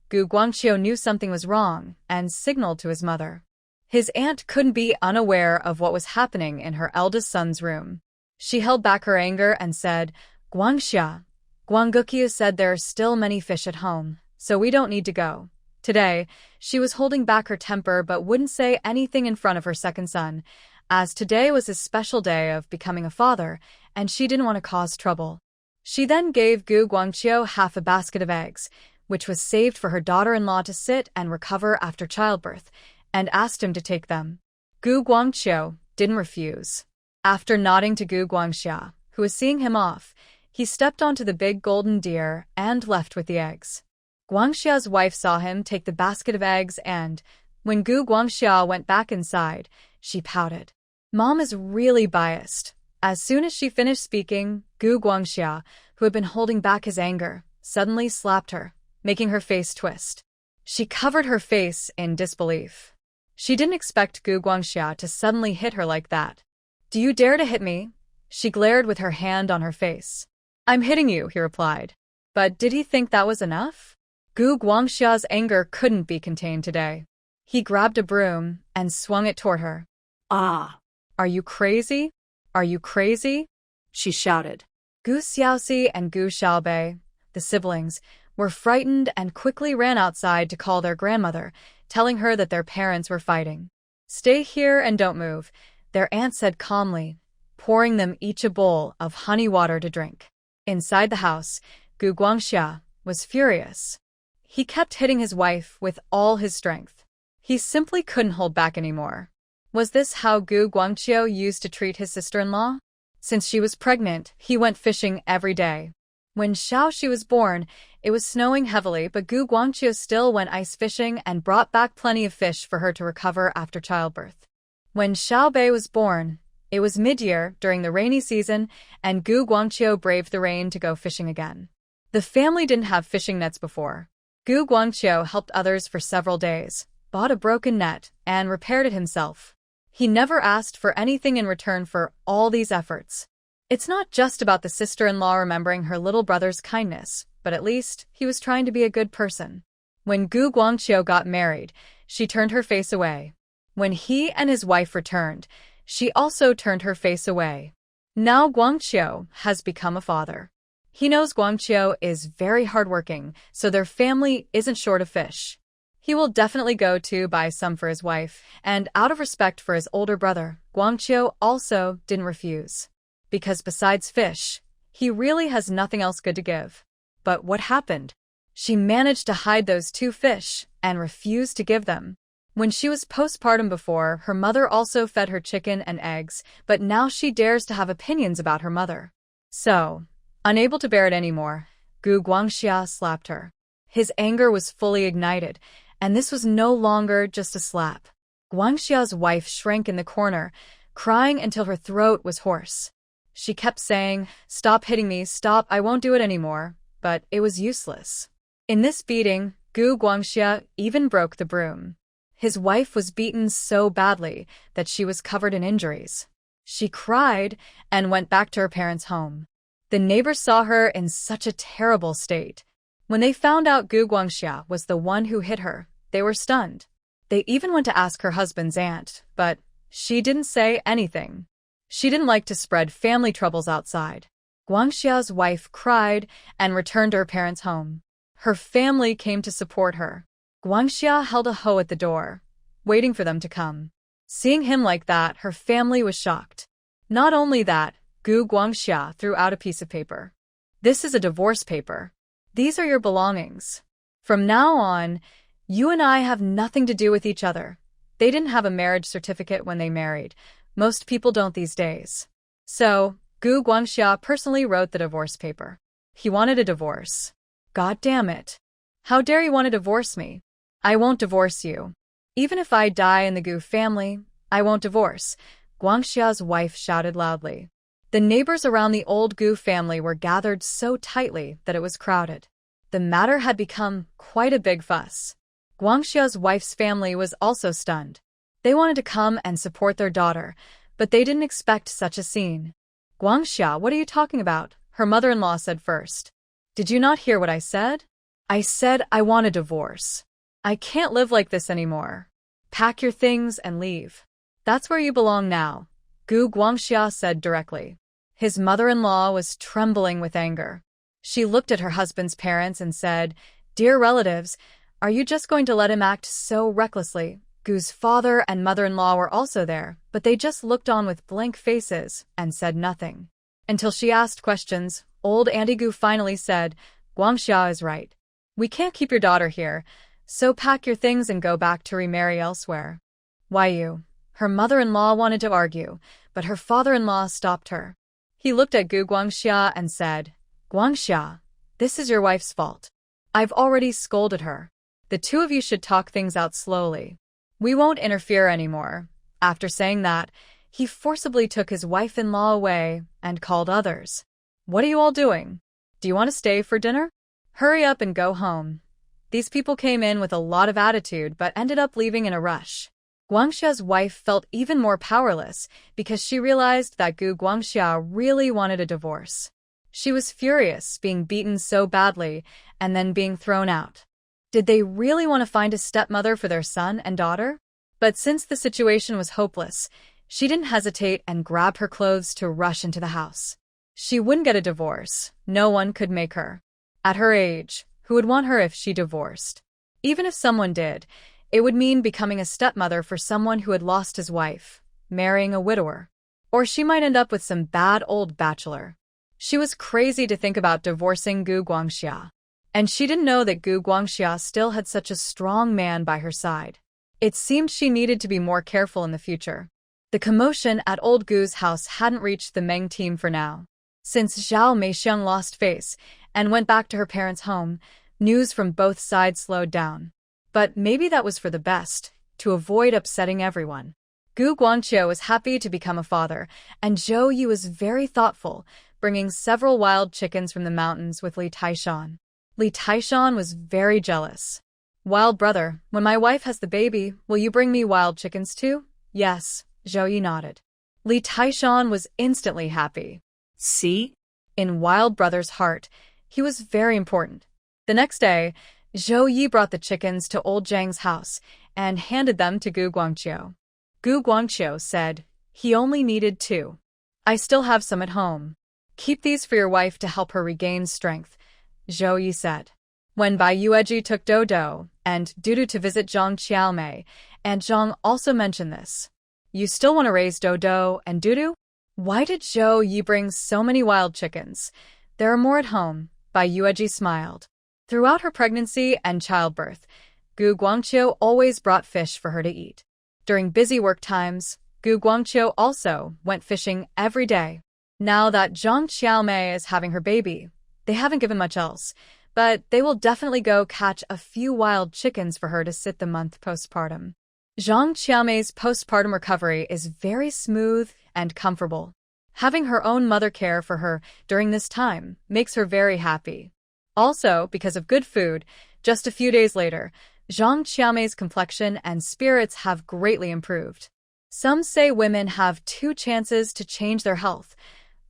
Gu Guangqiu knew something was wrong and signaled to his mother. His aunt couldn't be unaware of what was happening in her eldest son's room. She held back her anger and said, "Guangxia, Guangguqiu said there are still many fish at home, so we don't need to go." Today, she was holding back her temper but wouldn't say anything in front of her second son, as today was his special day of becoming a father, and she didn't want to cause trouble. She then gave Gu Guangqiu half a basket of eggs, which was saved for her daughter-in-law to sit and recover after childbirth, and asked him to take them. Gu Guangqiu didn't refuse. After nodding to Gu Guangxiu, who was seeing him off, he stepped onto the big golden deer and left with the eggs. Guangxia's wife saw him take the basket of eggs and, when Gu Guangxiu went back inside, she pouted. Mom is really biased. As soon as she finished speaking, Gu Guangxiu, who had been holding back his anger, suddenly slapped her, making her face twist. She covered her face in disbelief. She didn't expect Gu Guangxiu to suddenly hit her like that. "Do you dare to hit me?" She glared with her hand on her face. "I'm hitting you," he replied. But did he think that was enough? Gu Guangxiu's anger couldn't be contained today. He grabbed a broom and swung it toward her. Ah! Are you crazy? Are you crazy? She shouted. Gu Xiaoxi and Gu Xiaobei, the siblings, were frightened and quickly ran outside to call their grandmother, telling her that their parents were fighting. Stay here and don't move, their aunt said calmly, pouring them each a bowl of honey water to drink. Inside the house, Gu Guangxia was furious. He kept hitting his wife with all his strength. He simply couldn't hold back anymore. Was this how Gu Guangqiu used to treat his sister-in-law? Since she was pregnant, he went fishing every day. When Xiaoxi was born, it was snowing heavily, but Gu Guangqiu still went ice fishing and brought back plenty of fish for her to recover after childbirth. When Xiaobei was born, it was mid-year during the rainy season, and Gu Guangqiu braved the rain to go fishing again. The family didn't have fishing nets before. Gu Guangqiu helped others for several days, bought a broken net, and repaired it himself. He never asked for anything in return for all these efforts. It's not just about the sister-in-law remembering her little brother's kindness, but at least he was trying to be a good person. When Gu Guangqiu got married, she turned her face away. When he and his wife returned, she also turned her face away. Now Guangqiu has become a father. He knows Guangqiu is very hardworking, so their family isn't short of fish. He will definitely go to buy some for his wife, and out of respect for his older brother, Guangqiu also didn't refuse. Because besides fish, he really has nothing else good to give. But what happened? She managed to hide those 2 fish and refused to give them. When she was postpartum before, her mother also fed her chicken and eggs, but now she dares to have opinions about her mother. So, unable to bear it anymore, Gu Guangxia slapped her. His anger was fully ignited, and this was no longer just a slap. Guangxia's wife shrank in the corner, crying until her throat was hoarse. She kept saying, "Stop hitting me, stop, I won't do it anymore," but it was useless. In this beating, Gu Guangxia even broke the broom. His wife was beaten so badly that she was covered in injuries. She cried and went back to her parents' home. The neighbors saw her in such a terrible state. When they found out Gu Guangxia was the one who hit her, they were stunned. They even went to ask her husband's aunt, but she didn't say anything. She didn't like to spread family troubles outside. Guangxia's wife cried and returned to her parents' home. Her family came to support her. Guangxia held a hoe at the door, waiting for them to come. Seeing him like that, her family was shocked. Not only that, Gu Guangxia threw out a piece of paper. "This is a divorce paper. These are your belongings. From now on, you and I have nothing to do with each other." They didn't have a marriage certificate when they married. Most people don't these days. So, Gu Guangxia personally wrote the divorce paper. He wanted a divorce. God damn it. How dare you want to divorce me? I won't divorce you. Even if I die in the Gu family, I won't divorce, Guangxia's wife shouted loudly. The neighbors around the old Gu family were gathered so tightly that it was crowded. The matter had become quite a big fuss. Guangxia's wife's family was also stunned. They wanted to come and support their daughter, but they didn't expect such a scene. "Guangxia, what are you talking about?" her mother-in-law said first. "Did you not hear what I said? I said I want a divorce. I can't live like this anymore. Pack your things and leave. That's where you belong now," Gu Guangxia said directly. His mother-in-law was trembling with anger. She looked at her husband's parents and said, "Dear relatives, are you just going to let him act so recklessly?" Gu's father and mother-in-law were also there, but they just looked on with blank faces and said nothing. Until she asked questions, old Auntie Gu finally said, "Guangxia is right. We can't keep your daughter here, so pack your things and go back to remarry elsewhere." "Why you?" Her mother-in-law wanted to argue, but her father-in-law stopped her. He looked at Gu Guangxia and said, "Guangxia, this is your wife's fault. I've already scolded her. The 2 of you should talk things out slowly. We won't interfere anymore." After saying that, he forcibly took his wife-in-law away and called others. "What are you all doing? Do you want to stay for dinner? Hurry up and go home." These people came in with a lot of attitude but ended up leaving in a rush. Guangxia's wife felt even more powerless because she realized that Gu Guangxia really wanted a divorce. She was furious being beaten so badly and then being thrown out. Did they really want to find a stepmother for their son and daughter? But since the situation was hopeless, she didn't hesitate and grabbed her clothes to rush into the house. She wouldn't get a divorce. No one could make her. At her age, who would want her if she divorced? Even if someone did, it would mean becoming a stepmother for someone who had lost his wife, marrying a widower. Or she might end up with some bad old bachelor. She was crazy to think about divorcing Gu Guangxia. And she didn't know that Gu Guangxia still had such a strong man by her side. It seemed she needed to be more careful in the future. The commotion at old Gu's house hadn't reached the Meng team for now. Since Zhao Meixiang lost face and went back to her parents' home, news from both sides slowed down. But maybe that was for the best, to avoid upsetting everyone. Gu Guangqiu was happy to become a father, and Zhou Yi was very thoughtful, bringing several wild chickens from the mountains with Li Taishan. Li Taishan was very jealous. "Wild brother, when my wife has the baby, will you bring me wild chickens too?" "Yes," Zhou Yi nodded. Li Taishan was instantly happy. See? In Wild Brother's heart, he was very important. The next day, Zhou Yi brought the chickens to old Zhang's house and handed them to Gu Guangqiu. Gu Guangqiu said he only needed 2. "I still have some at home. Keep these for your wife to help her regain strength," Zhou Yi said. When Bai Yueji took Dodo and Dudu to visit Zhang Qiaomei, and Zhang also mentioned this. "You still want to raise Dodo and Dudu? Why did Zhou Yi bring so many wild chickens? There are more at home," Bai Yueji smiled. Throughout her pregnancy and childbirth, Gu Guangqiu always brought fish for her to eat. During busy work times, Gu Guangqiu also went fishing every day. Now that Zhang Qiaomei is having her baby, they haven't given much else, but they will definitely go catch a few wild chickens for her to sit the month postpartum. Zhang Qiaomei's postpartum recovery is very smooth and comfortable. Having her own mother care for her during this time makes her very happy. Also, because of good food, just a few days later, Zhang Qiaomei's complexion and spirits have greatly improved. Some say women have 2 chances to change their health,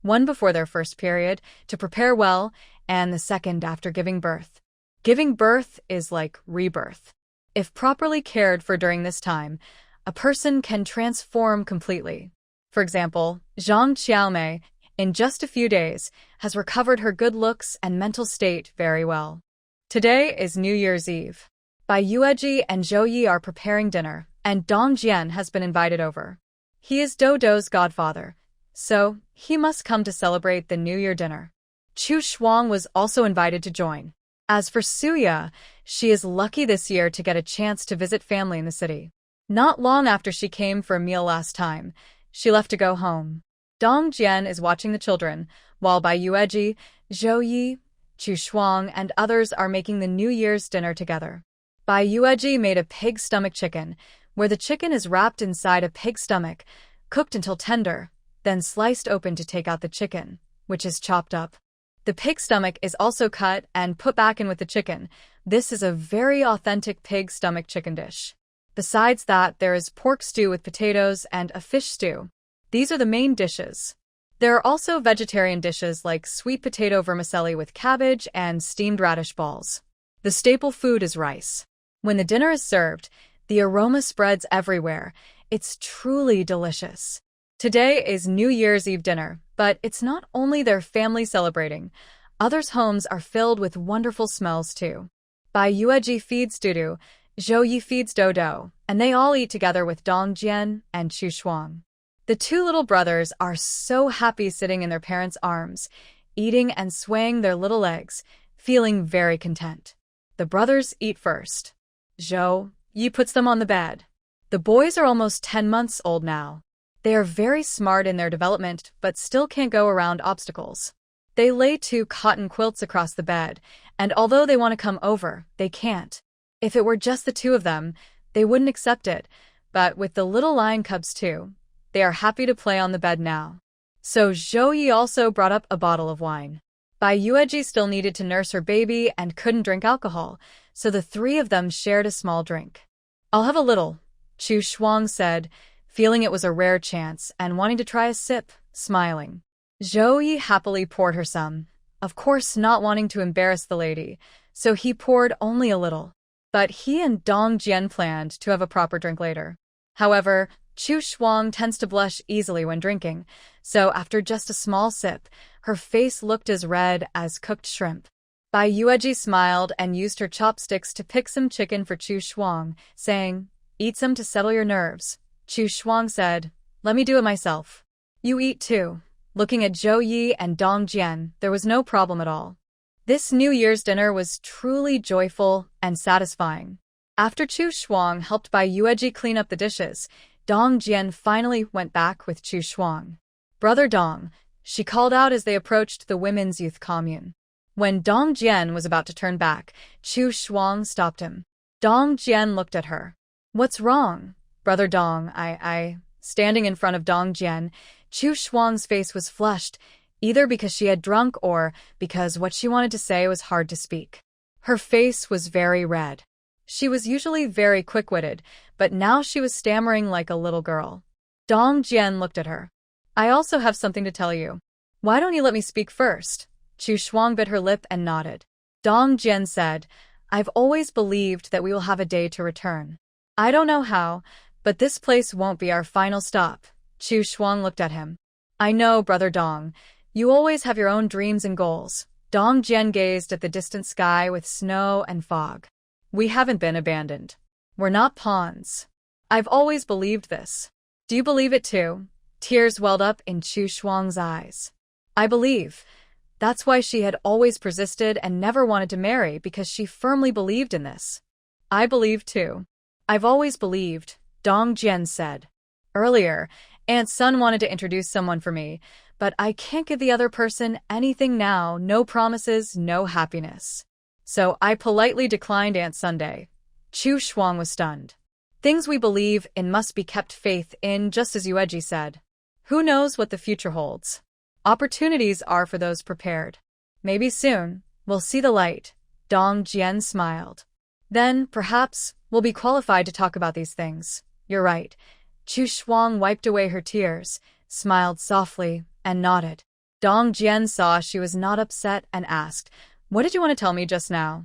one before their first period, to prepare well, and the second after giving birth. Giving birth is like rebirth. If properly cared for during this time, a person can transform completely. For example, Zhang Qiaomei, in just a few days, has recovered her good looks and mental state very well. Today is New Year's Eve. Bai Yueji and Zhou Yi are preparing dinner, and Dong Jian has been invited over. He is Dodo's godfather, so he must come to celebrate the New Year dinner. Chu Shuang was also invited to join. As for Suya, she is lucky this year to get a chance to visit family in the city. Not long after she came for a meal last time, she left to go home. Dong Jian is watching the children, while Bai Yueji, Zhou Yi, Chu Shuang, and others are making the New Year's dinner together. Bai Yueji made a pig stomach chicken, where the chicken is wrapped inside a pig stomach, cooked until tender, then sliced open to take out the chicken, which is chopped up. The pig stomach is also cut and put back in with the chicken. This is a very authentic pig stomach chicken dish. Besides that, there is pork stew with potatoes and a fish stew. These are the main dishes. There are also vegetarian dishes like sweet potato vermicelli with cabbage and steamed radish balls. The staple food is rice. When the dinner is served, the aroma spreads everywhere. It's truly delicious. Today is New Year's Eve dinner, but it's not only their family celebrating. Others' homes are filled with wonderful smells too. Bai Yueji feeds Dudu, Zhou Yi feeds Dodo, and they all eat together with Dong Jian and Chu Shuang. The 2 little brothers are so happy sitting in their parents' arms, eating and swaying their little legs, feeling very content. The brothers eat first. Zhou Yi puts them on the bed. The boys are almost 10 months old now. They are very smart in their development, but still can't go around obstacles. They lay 2 cotton quilts across the bed, and although they want to come over, they can't. If it were just the 2 of them, they wouldn't accept it, but with the little lion cubs too, they are happy to play on the bed now. So Zhou Yi also brought up a bottle of wine. Bai Yueji still needed to nurse her baby and couldn't drink alcohol, so the 3 of them shared a small drink. "I'll have a little," Chu Shuang said, feeling it was a rare chance and wanting to try a sip, smiling. Zhou Yi happily poured her some, of course not wanting to embarrass the lady, so he poured only a little. But he and Dong Jian planned to have a proper drink later. However, Chu Shuang tends to blush easily when drinking, so after just a small sip, her face looked as red as cooked shrimp. Bai Yueji smiled and used her chopsticks to pick some chicken for Chu Shuang, saying, "Eat some to settle your nerves." Chu Shuang said, "Let me do it myself." "You eat too." Looking at Zhou Ye and Dong Jian, there was no problem at all. This New Year's dinner was truly joyful and satisfying. After Chu Shuang helped Bai Yueji clean up the dishes, Dong Jian finally went back with Chu Shuang. "Brother Dong," she called out as they approached the women's youth commune. When Dong Jian was about to turn back, Chu Shuang stopped him. Dong Jian looked at her. "What's wrong, Brother Dong?" Standing in front of Dong Jian, Chu Shuang's face was flushed, either because she had drunk or because what she wanted to say was hard to speak. Her face was very red. She was usually very quick-witted, but now she was stammering like a little girl. Dong Jian looked at her. "I also have something to tell you. Why don't you let me speak first?" Chu Shuang bit her lip and nodded. Dong Jian said, "I've always believed that we will have a day to return. I don't know how, but this place won't be our final stop." Chu Shuang looked at him. "I know, Brother Dong. You always have your own dreams and goals." Dong Jian gazed at the distant sky with snow and fog. "We haven't been abandoned. We're not pawns. I've always believed this." "Do you believe it too?" Tears welled up in Chu Shuang's eyes. "I believe. That's why she had always persisted and never wanted to marry, because she firmly believed in this." "I believe too. I've always believed," Dong Jian said. "Earlier, Aunt Sun wanted to introduce someone for me, but I can't give the other person anything now, no promises, no happiness. So I politely declined Aunt Sunday." Chu Shuang was stunned. "Things we believe in must be kept faith in, just as Yueji said. Who knows what the future holds? Opportunities are for those prepared. Maybe soon, we'll see the light." Dong Jian smiled. "Then, perhaps, we'll be qualified to talk about these things. You're right." Chu Shuang wiped away her tears, smiled softly, and nodded. Dong Jian saw she was not upset and asked, "What did you want to tell me just now?"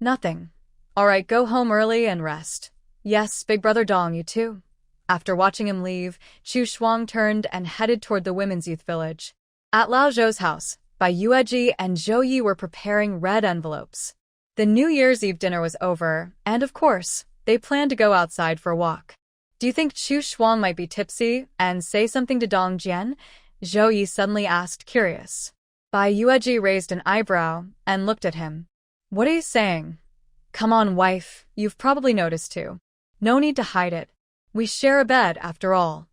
"Nothing." "All right, go home early and rest." "Yes, Big Brother Dong, you too." After watching him leave, Chu Shuang turned and headed toward the women's youth village. At Lao Zhou's house, Bai Yueji and Zhou Ye were preparing red envelopes. The New Year's Eve dinner was over, and of course, they planned to go outside for a walk. "Do you think Chu Shuang might be tipsy and say something to Dong Jian?" Zhou Ye suddenly asked, curious. Bai Yueji raised an eyebrow and looked at him. "What are you saying?" "Come on, wife, you've probably noticed too. No need to hide it. We share a bed, after all."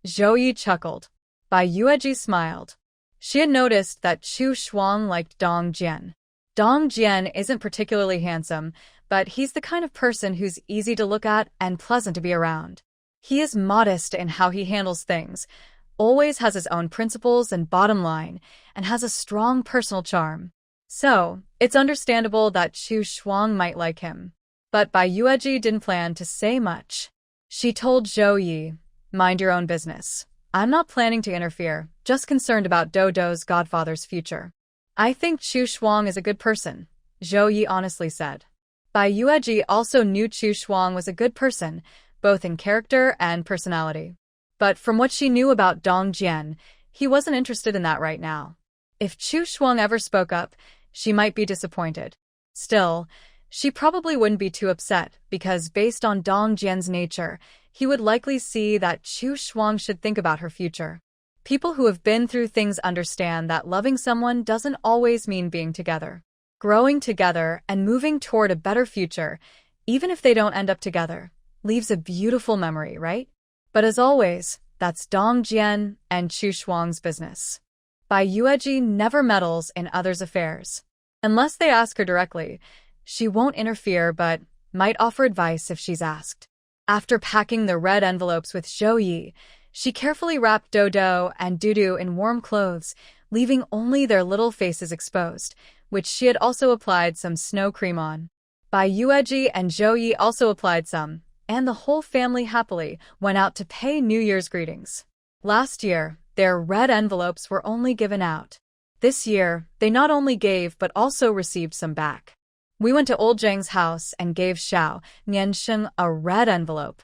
Zhou Ye chuckled. Bai Yueji smiled. She had noticed that Chu Shuang liked Dong Jian. Dong Jian isn't particularly handsome, but he's the kind of person who's easy to look at and pleasant to be around. He is modest in how he handles things, always has his own principles and bottom line, and has a strong personal charm. So, it's understandable that Chu Shuang might like him. But Bai Yueji didn't plan to say much. She told Zhou Ye, "Mind your own business. I'm not planning to interfere, just concerned about Dodo's godfather's future." "I think Chu Shuang is a good person," Zhou Ye honestly said. Bai Yueji also knew Chu Shuang was a good person, both in character and personality. But from what she knew about Dong Jian, he wasn't interested in that right now. If Chu Shuang ever spoke up, she might be disappointed. Still, she probably wouldn't be too upset, because based on Dong Jian's nature, he would likely see that Chu Shuang should think about her future. People who have been through things understand that loving someone doesn't always mean being together. Growing together and moving toward a better future, even if they don't end up together, leaves a beautiful memory, right? But as always, that's Dong Jian and Chu Shuang's business. Bai Yueji never meddles in others' affairs. Unless they ask her directly, she won't interfere but might offer advice if she's asked. After packing the red envelopes with Zhou Ye, she carefully wrapped Dodo and Dudu in warm clothes, leaving only their little faces exposed, which she had also applied some snow cream on. Bai Yueji and Zhou Ye also applied some, and the whole family happily went out to pay New Year's greetings. Last year, their red envelopes were only given out. This year, they not only gave but also received some back. We went to old Zhang's house and gave Xiao Niansheng a red envelope.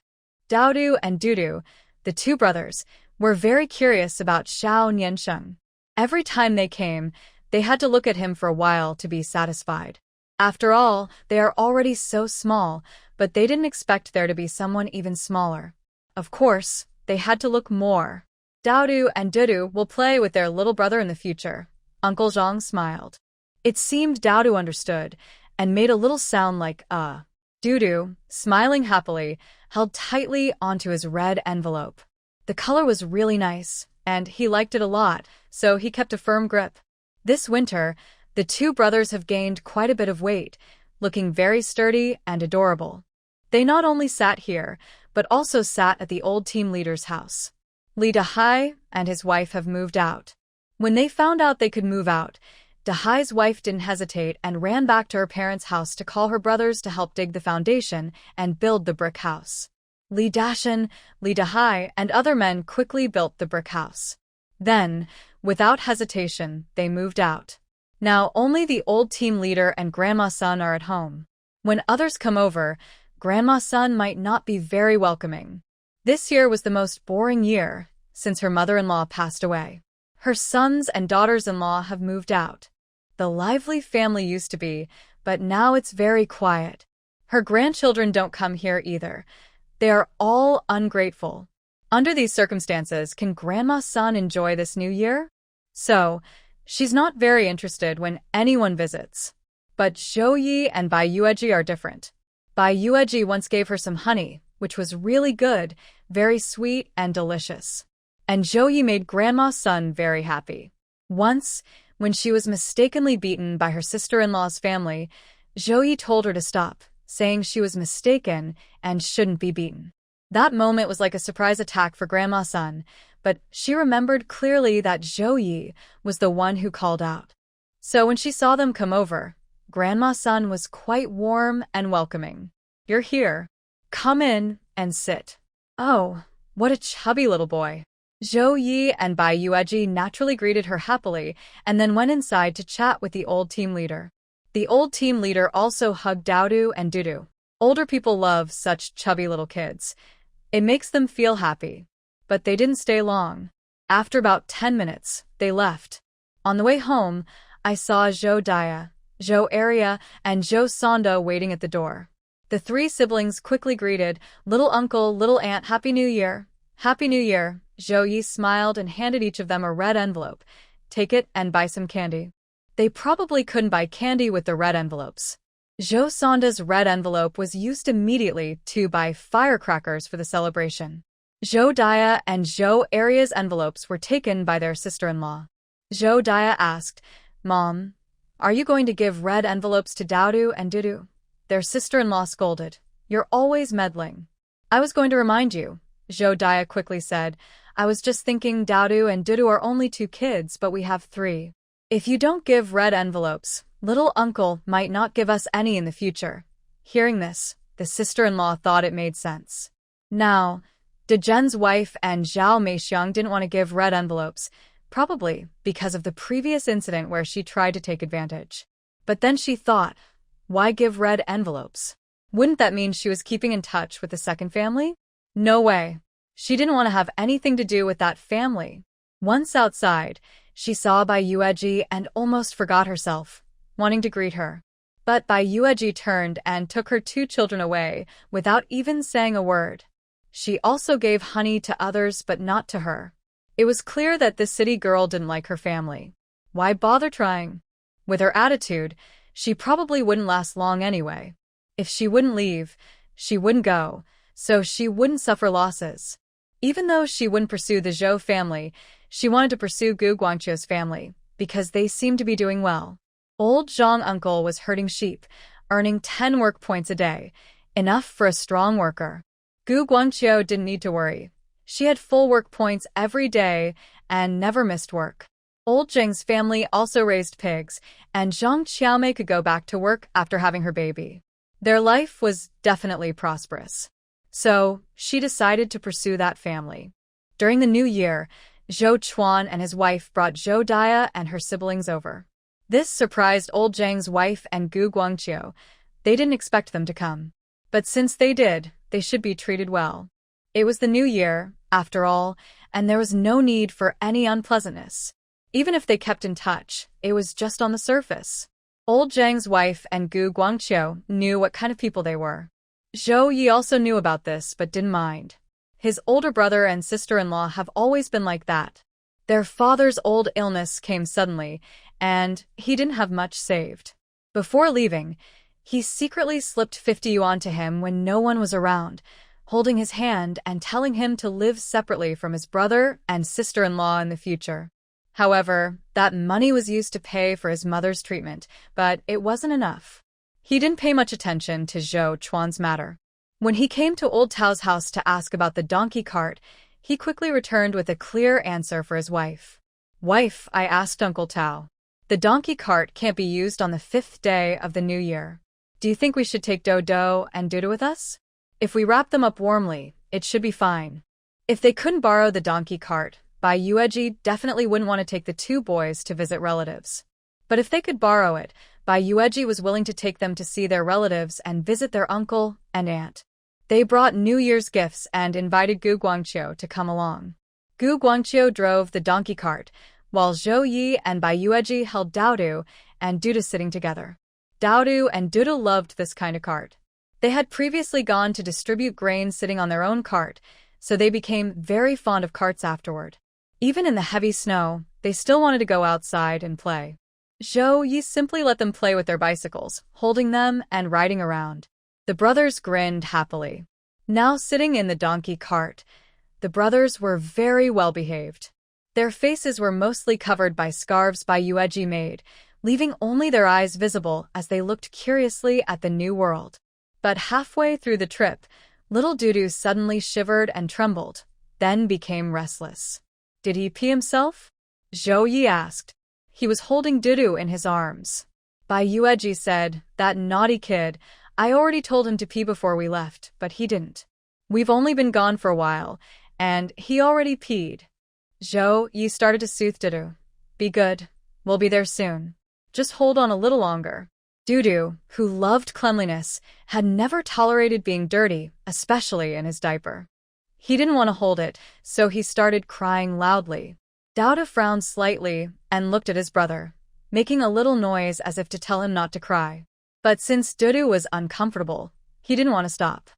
Daodu and Dudu, the two brothers, were very curious about Xiao Niansheng. Every time they came, they had to look at him for a while to be satisfied. After all, they are already so small, but they didn't expect there to be someone even smaller. Of course, they had to look more. Daodu and Dudu will play with their little brother in the future. Uncle Zhang smiled. It seemed Daodu understood, and made a little sound like Dudu, smiling happily, held tightly onto his red envelope. The color was really nice, and he liked it a lot, so he kept a firm grip. This winter, the two brothers have gained quite a bit of weight, looking very sturdy and adorable. They not only sat here, but also sat at the old team leader's house. Li Dahai and his wife have moved out. When they found out they could move out, Dahai's wife didn't hesitate and ran back to her parents' house to call her brothers to help dig the foundation and build the brick house. Li Dashan, Li Dahai, and other men quickly built the brick house. Then, without hesitation, they moved out. Now only the old team leader and Grandma's son are at home. When others come over, Grandma's son might not be very welcoming. This year was the most boring year since her mother-in-law passed away. Her sons and daughters-in-law have moved out. The lively family used to be, but now it's very quiet. Her grandchildren don't come here either. They are all ungrateful. Under these circumstances, can Grandma's son enjoy this new year? So, she's not very interested when anyone visits. But Zhou Ye and Bai Yueji are different. Bai Yueji once gave her some honey, which was really good, very sweet and delicious. And Zhou Ye made Grandma's son very happy. Once, when she was mistakenly beaten by her sister-in-law's family, Zhou Ye told her to stop, saying she was mistaken and shouldn't be beaten. That moment was like a surprise attack for Grandma's son, but she remembered clearly that Zhou Ye was the one who called out. So when she saw them come over, Grandma's son was quite warm and welcoming. "You're here. Come in and sit." "Oh, what a chubby little boy." Zhou Ye and Bai Yueji naturally greeted her happily and then went inside to chat with the old team leader. The old team leader also hugged Daodu and Dudu. Older people love such chubby little kids. It makes them feel happy. But they didn't stay long. After about 10 minutes, they left. On the way home, I saw Zhou Daya, Zhou Area, and Zhou Sonda waiting at the door. The three siblings quickly greeted, "Little uncle, little aunt, Happy New Year." "Happy New Year." Zhou Yi smiled and handed each of them a red envelope. "Take it and buy some candy." They probably couldn't buy candy with the red envelopes. Zhou Sonda's red envelope was used immediately to buy firecrackers for the celebration. Zhou Daya and Zhou Area's envelopes were taken by their sister-in-law. Zhou Daya asked, "Mom, are you going to give red envelopes to Daodu and Dudu?" Their sister-in-law scolded, "You're always meddling." "I was going to remind you," Zhou Daya quickly said. "I was just thinking Daodu and Dudu are only 2 kids, but we have 3. If you don't give red envelopes, little uncle might not give us any in the future." Hearing this, the sister-in-law thought it made sense. Now, Dezhen's wife and Zhao Meixiang didn't want to give red envelopes, probably because of the previous incident where she tried to take advantage. But then she thought, why give red envelopes? Wouldn't that mean she was keeping in touch with the second family? No way. She didn't want to have anything to do with that family. Once outside, she saw Bai Yueji and almost forgot herself, wanting to greet her. But Bai Yueji turned and took her 2 children away without even saying a word. She also gave honey to others but not to her. It was clear that this city girl didn't like her family. Why bother trying? With her attitude, she probably wouldn't last long anyway. If she wouldn't leave, she wouldn't go, so she wouldn't suffer losses. Even though she wouldn't pursue the Zhou family, she wanted to pursue Gu Guangqiu's family, because they seemed to be doing well. Old Zhang uncle was herding sheep, earning 10 work points a day, enough for a strong worker. Gu Guangqiu didn't need to worry. She had full work points every day and never missed work. Old Zheng's family also raised pigs, and Zhang Qiaomei could go back to work after having her baby. Their life was definitely prosperous. So, she decided to pursue that family. During the new year, Zhou Chuan and his wife brought Zhou Daya and her siblings over. This surprised old Zhang's wife and Gu Guangqiu. They didn't expect them to come. But since they did, they should be treated well. It was the new year, after all, and there was no need for any unpleasantness. Even if they kept in touch, it was just on the surface. Old Zhang's wife and Gu Guangqiu knew what kind of people they were. Zhao Ye also knew about this but didn't mind. His older brother and sister-in-law have always been like that. Their father's old illness came suddenly, and he didn't have much saved. Before leaving, he secretly slipped 50 yuan to him when no one was around, holding his hand and telling him to live separately from his brother and sister-in-law in the future. However, that money was used to pay for his mother's treatment, but it wasn't enough. He didn't pay much attention to Zhou Chuan's matter. When he came to Old Tao's house to ask about the donkey cart, he quickly returned with a clear answer for his wife. "Wife," I asked Uncle Tao, "the donkey cart can't be used on the 5th day of the new year. Do you think we should take Dodo and Dudu with us? If we wrap them up warmly, it should be fine." If they couldn't borrow the donkey cart, Bai Yueji definitely wouldn't want to take the two boys to visit relatives. But if they could borrow it, Bai Yueji was willing to take them to see their relatives and visit their uncle and aunt. They brought New Year's gifts and invited Gu Guangqiu to come along. Gu Guangqiu drove the donkey cart, while Zhou Ye and Bai Yueji held Daodu and Dudu sitting together. Daodu and Dudu loved this kind of cart. They had previously gone to distribute grain sitting on their own cart, so they became very fond of carts afterward. Even in the heavy snow, they still wanted to go outside and play. Zhou Ye simply let them play with their bicycles, holding them and riding around. The brothers grinned happily. Now sitting in the donkey cart, the brothers were very well behaved. Their faces were mostly covered by scarves Bai Yueji made, leaving only their eyes visible as they looked curiously at the new world. But halfway through the trip, little Dudu suddenly shivered and trembled, then became restless. "Did he pee himself?" Zhou Ye asked. He was holding Dudu in his arms. Bai Yueji said, "That naughty kid, I already told him to pee before we left, but he didn't. We've only been gone for a while, and he already peed." Zhou Ye started to soothe Dudu. "Be good. We'll be there soon. Just hold on a little longer." Dudu, who loved cleanliness, had never tolerated being dirty, especially in his diaper. He didn't want to hold it, so he started crying loudly. Daoda frowned slightly and looked at his brother, making a little noise as if to tell him not to cry. But since Dudu was uncomfortable, he didn't want to stop.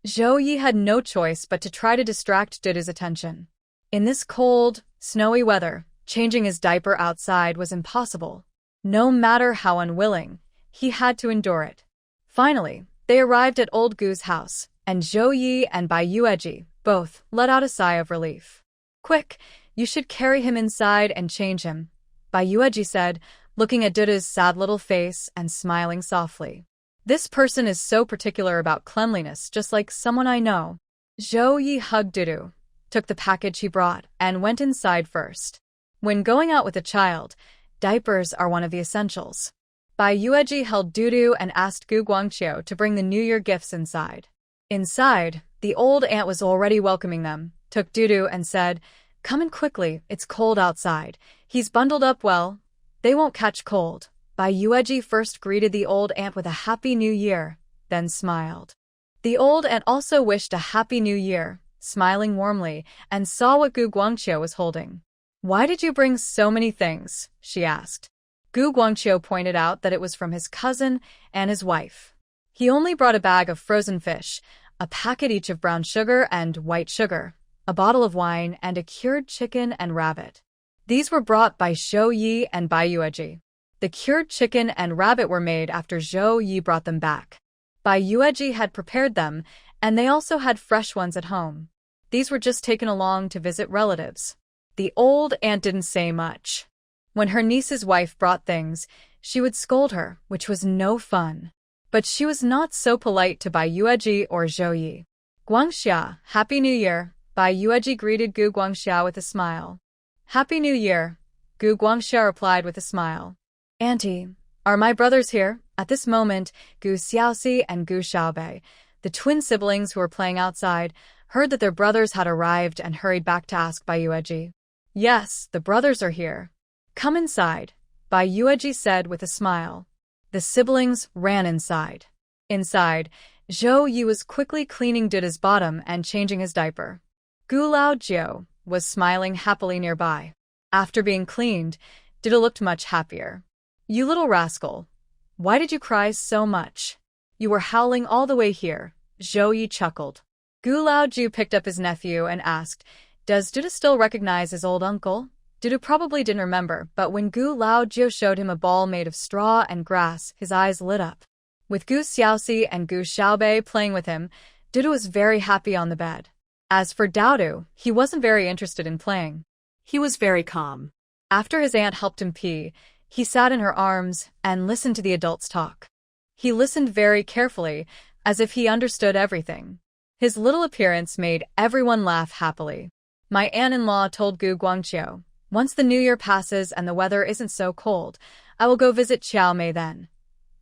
Zhou Ye had no choice but to try to distract Dudu's attention. In this cold, snowy weather, changing his diaper outside was impossible. No matter how unwilling, he had to endure it. Finally, they arrived at old Gu's house, and Zhou Ye and Bai Yueji both let out a sigh of relief. "Quick, you should carry him inside and change him," Bai Yueji said, looking at Dudu's sad little face and smiling softly. "This person is so particular about cleanliness, just like someone I know." Zhou Ye hugged Dudu, took the package he brought, and went inside first. When going out with a child, diapers are one of the essentials. Bai Yueji held Dudu and asked Gu Guangqiu to bring the New Year gifts inside. Inside, the old aunt was already welcoming them, took Dudu and said, "Come in quickly, it's cold outside. He's bundled up well. They won't catch cold." Bai Yueji first greeted the old aunt with a Happy New Year, then smiled. The old aunt also wished a Happy New Year, smiling warmly, and saw what Gu Guangqiu was holding. "Why did you bring so many things?" she asked. Gu Guangqiu pointed out that it was from his cousin and his wife. He only brought a bag of frozen fish, a packet each of brown sugar and white sugar, a bottle of wine, and a cured chicken and rabbit. These were brought by Zhou Ye and Bai Yueji. The cured chicken and rabbit were made after Zhou Ye brought them back. Bai Yueji had prepared them, and they also had fresh ones at home. These were just taken along to visit relatives. The old aunt didn't say much. When her niece's wife brought things, she would scold her, which was no fun. But she was not so polite to Bai Yueji or Zhou Ye. "Guangxia, Happy New Year," Bai Yueji greeted Gu Guangxia with a smile. "Happy New Year," Gu Guangxia replied with a smile. "Auntie, are my brothers here?" At this moment, Gu Xiaoxi and Gu Xiaobei, the twin siblings who were playing outside, heard that their brothers had arrived and hurried back to ask Bai Yueji. "Yes, the brothers are here. Come inside," Bai Yueji said with a smile. The siblings ran inside. Inside, Zhou Ye was quickly cleaning Duda's bottom and changing his diaper. Gu Laojiu was smiling happily nearby. After being cleaned, Duda looked much happier. You little rascal. Why did you cry so much? You were howling all the way here, Zhou Ye chuckled. Gu Laojiu picked up his nephew and asked, Does Duda still recognize his old uncle? Duda probably didn't remember, but when Gu Laojiu showed him a ball made of straw and grass, his eyes lit up. With Gu Xiaoxi and Gu Xiaobei playing with him, Duda was very happy on the bed. As for Daodu, he wasn't very interested in playing. He was very calm. After his aunt helped him pee, he sat in her arms and listened to the adults talk. He listened very carefully, as if he understood everything. His little appearance made everyone laugh happily. My aunt-in-law told Gu Guangqiu, once the new year passes and the weather isn't so cold, I will go visit Qiao Mei then.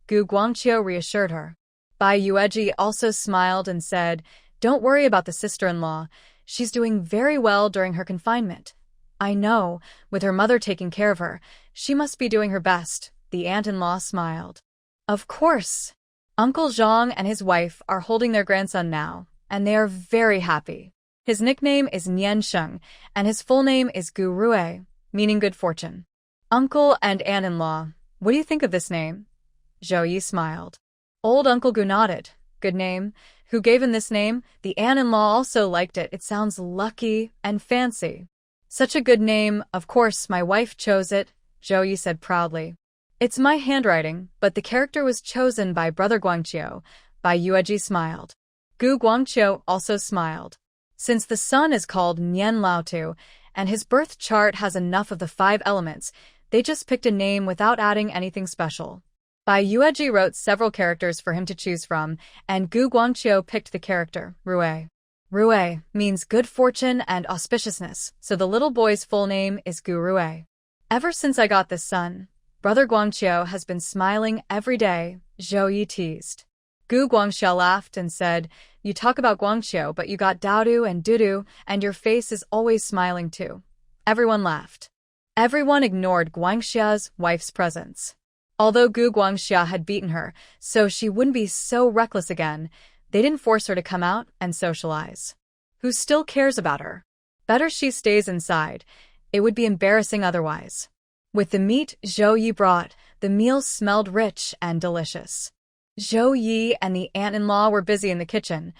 Gu Guangqiu reassured her. Bai Yueji also smiled and said, Don't worry about the sister-in-law. She's doing very well during her confinement. I know, with her mother taking care of her, she must be doing her best, the aunt-in-law smiled. Of course. Uncle Zhang and his wife are holding their grandson now, and they are very happy. His nickname is Nian Sheng, and his full name is Gu Rui, meaning good fortune. Uncle and aunt-in-law, what do you think of this name? Zhou Ye smiled. Old Uncle Gu nodded. Good name. Who gave him this name? The aunt-in-law also liked it. It sounds lucky and fancy. Such a good name, of course my wife chose it, Zhou Ye said proudly. It's my handwriting, but the character was chosen by Brother Guangqiu. Bai Yueji smiled. Gu Guangqiu also smiled. Since the sun is called Nian Laotu, and his birth chart has enough of the 5 elements, they just picked a name without adding anything special. Bai Yueji wrote several characters for him to choose from, and Gu Guangqiu picked the character, Rui. Rui means good fortune and auspiciousness, so the little boy's full name is Gu Rui. Ever since I got this son, Brother Guangqiu has been smiling every day, Zhou Ye teased. Gu Guangxiu laughed and said, You talk about Guangqiu, but you got Daodu and Dudu, and your face is always smiling too. Everyone laughed. Everyone ignored Guangxia's wife's presence. Although Gu Guangxiu had beaten her, so she wouldn't be so reckless again, they didn't force her to come out and socialize. Who still cares about her? Better she stays inside. It would be embarrassing otherwise. With the meat Zhou Ye brought, the meal smelled rich and delicious. Zhou Ye and the aunt-in-law were busy in the kitchen.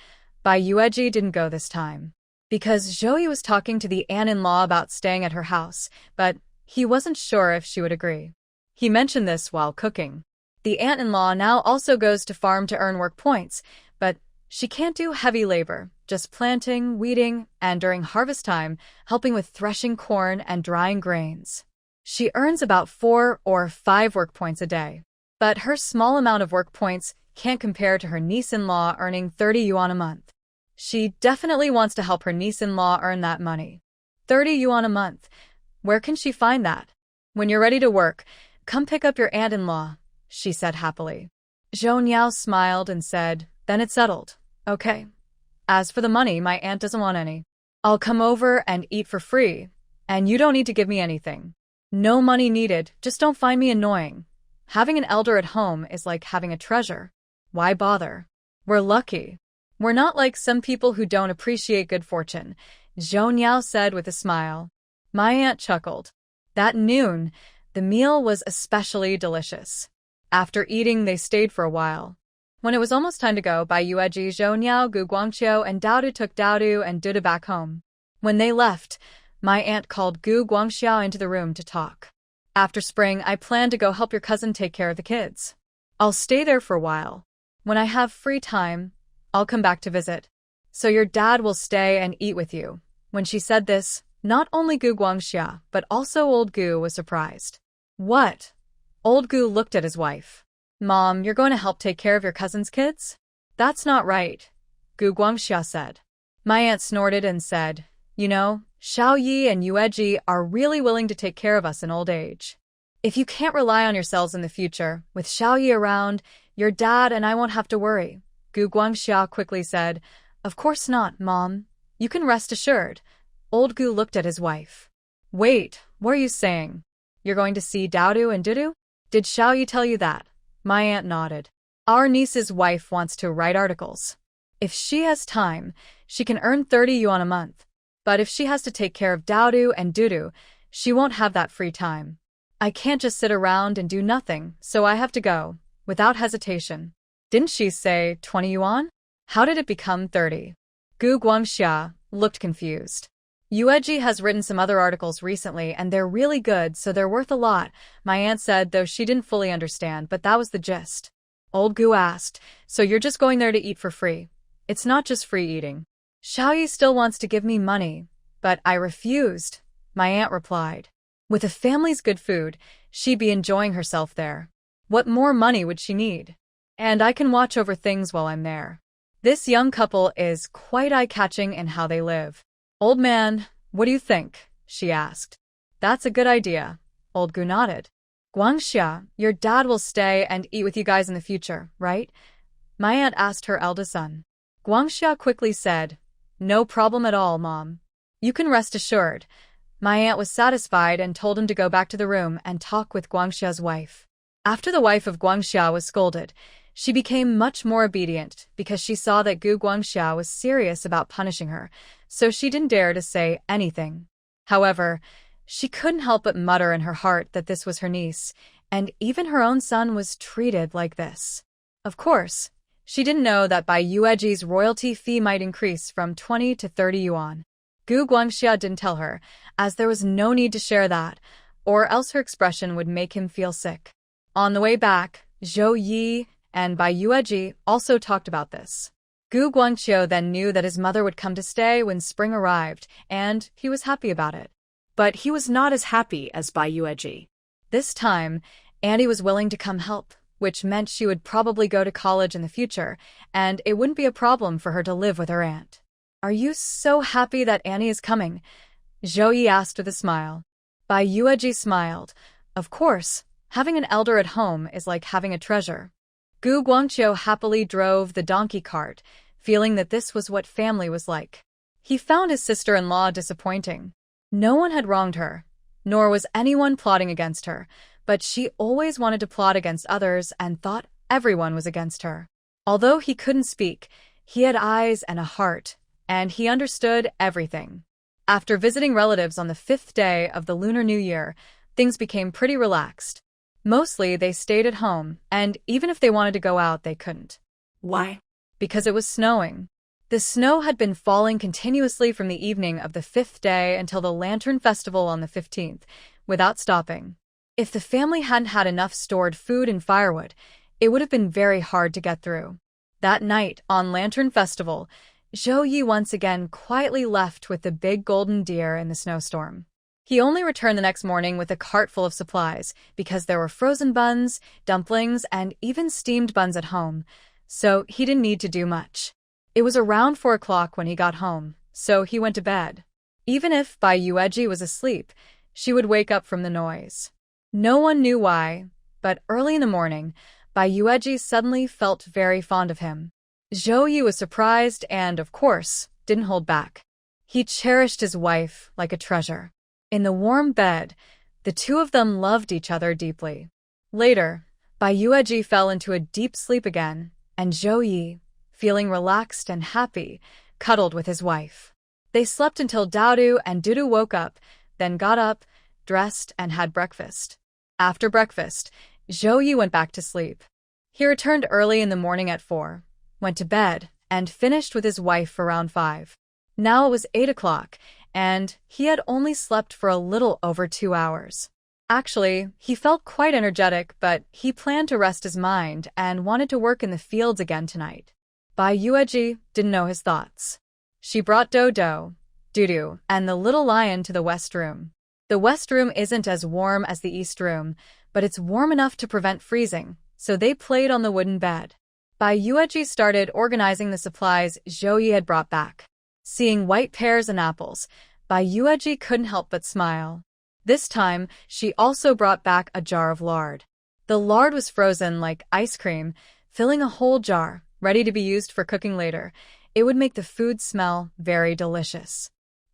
Bai Yueji didn't go this time. Because Zhou Ye was talking to the aunt-in-law about staying at her house, but he wasn't sure if she would agree. He mentioned this while cooking. The aunt-in-law now also goes to farm to earn work points, but she can't do heavy labor, just planting, weeding, and during harvest time, helping with threshing corn and drying grains. She earns about 4 or 5 work points a day. But her small amount of work points can't compare to her niece-in-law earning 30 yuan a month. She definitely wants to help her niece-in-law earn that money. 30 yuan a month. Where can she find that? When you're ready to work, come pick up your aunt-in-law, she said happily. Zhou Niao smiled and said, Then it's settled. Okay. As for the money, my aunt doesn't want any. I'll come over and eat for free, and you don't need to give me anything. No money needed, just don't find me annoying. Having an elder at home is like having a treasure. Why bother? We're lucky. We're not like some people who don't appreciate good fortune, Zhou Niao said with a smile. My aunt chuckled. That noon, the meal was especially delicious. After eating, they stayed for a while. When it was almost time to go, Bai Yueji, Zhou Niao, Gu Guangqiu, and Daodu took Daodu and Duda back home. When they left, my aunt called Gu Guangxiu into the room to talk. After spring, I plan to go help your cousin take care of the kids. I'll stay there for a while. When I have free time, I'll come back to visit. So your dad will stay and eat with you. When she said this, not only Gu Guangxiu, but also old Gu was surprised. What? Old Gu looked at his wife. Mom, you're going to help take care of your cousin's kids? That's not right, Gu Guangxiu said. My aunt snorted and said, You know, Xiao Ye and Yueji are really willing to take care of us in old age. If you can't rely on yourselves in the future, with Xiao Ye around, your dad and I won't have to worry, Gu Guangxiu quickly said. Of course not, Mom. You can rest assured. Old Gu looked at his wife. Wait, what are you saying? You're going to see Daodu and Dudu? Did Zhao Ye tell you that? My aunt nodded. Our niece's wife wants to write articles. If she has time, she can earn 30 yuan a month. But if she has to take care of Daodu and Dudu, she won't have that free time. I can't just sit around and do nothing, so I have to go, without hesitation. Didn't she say 20 yuan? How did it become 30? Gu Guangxia looked confused. Yueji has written some other articles recently, and they're really good, so they're worth a lot, my aunt said, though she didn't fully understand, but that was the gist. Old Gu asked, so you're just going there to eat for free? It's not just free eating. Zhao Ye still wants to give me money, but I refused, my aunt replied. With a family's good food, she'd be enjoying herself there. What more money would she need? And I can watch over things while I'm there. This young couple is quite eye-catching in how they live. Old man, what do you think? She asked. That's a good idea. Old Gu nodded. Guangxia, your dad will stay and eat with you guys in the future, right? My aunt asked her eldest son. Guangxia quickly said, no problem at all, Mom. You can rest assured. My aunt was satisfied and told him to go back to the room and talk with Guangxia's wife. After the wife of Guangxia was scolded, she became much more obedient because she saw that Gu Guangxia was serious about punishing her, so she didn't dare to say anything. However, she couldn't help but mutter in her heart that this was her niece, and even her own son was treated like this. Of course, she didn't know that Bai Yueji's royalty fee might increase from 20 to 30 yuan. Gu Guangxia didn't tell her, as there was no need to share that, or else her expression would make him feel sick. On the way back, Zhao Ye and Bai Yueji also talked about this. Gu Guangxiu then knew that his mother would come to stay when spring arrived, and he was happy about it. But he was not as happy as Bai Yueji. This time, Annie was willing to come help, which meant she would probably go to college in the future, and it wouldn't be a problem for her to live with her aunt. Are you so happy that Annie is coming? Zhao Ye asked with a smile. Bai Yueji smiled. Of course, having an elder at home is like having a treasure. Gu Guangxiu happily drove the donkey cart, feeling that this was what family was like. He found his sister-in-law disappointing. No one had wronged her, nor was anyone plotting against her, but she always wanted to plot against others and thought everyone was against her. Although he couldn't speak, he had eyes and a heart, and he understood everything. After visiting relatives on the 5th day of the Lunar New Year, things became pretty relaxed. Mostly, they stayed at home, and even if they wanted to go out, they couldn't. Why? Because it was snowing. The snow had been falling continuously from the evening of the 5th day until the Lantern Festival on the 15th, without stopping. If the family hadn't had enough stored food and firewood, it would have been very hard to get through. That night, on Lantern Festival, Zhao Ye once again quietly left with the big golden deer in the snowstorm. He only returned the next morning with a cart full of supplies, because there were frozen buns, dumplings, and even steamed buns at home, so he didn't need to do much. It was around 4 o'clock when he got home, so he went to bed. Even if Bai Yueji was asleep, she would wake up from the noise. No one knew why, but early in the morning, Bai Yueji suddenly felt very fond of him. Zhao Ye was surprised and, of course, didn't hold back. He cherished his wife like a treasure. In the warm bed, the two of them loved each other deeply. Later, Bai Yueji fell into a deep sleep again, and Zhao Ye, feeling relaxed and happy, cuddled with his wife. They slept until Daodu and Dudu woke up, then got up, dressed, and had breakfast. After breakfast, Zhao Ye went back to sleep. He returned early in the morning at 4, went to bed, and finished with his wife around 5. Now it was 8 o'clock, and he had only slept for a little over 2 hours. Actually, he felt quite energetic, but he planned to rest his mind and wanted to work in the fields again tonight. Bai Yueji didn't know his thoughts. She brought Dodo, Dudu, and the little lion to the west room. The west room isn't as warm as the east room, but it's warm enough to prevent freezing, so they played on the wooden bed. Bai Yueji started organizing the supplies Zhao Ye had brought back. Seeing white pears and apples, Bai Yueji couldn't help but smile. This time, she also brought back a jar of lard. The lard was frozen like ice cream, filling a whole jar, ready to be used for cooking later. It would make the food smell very delicious.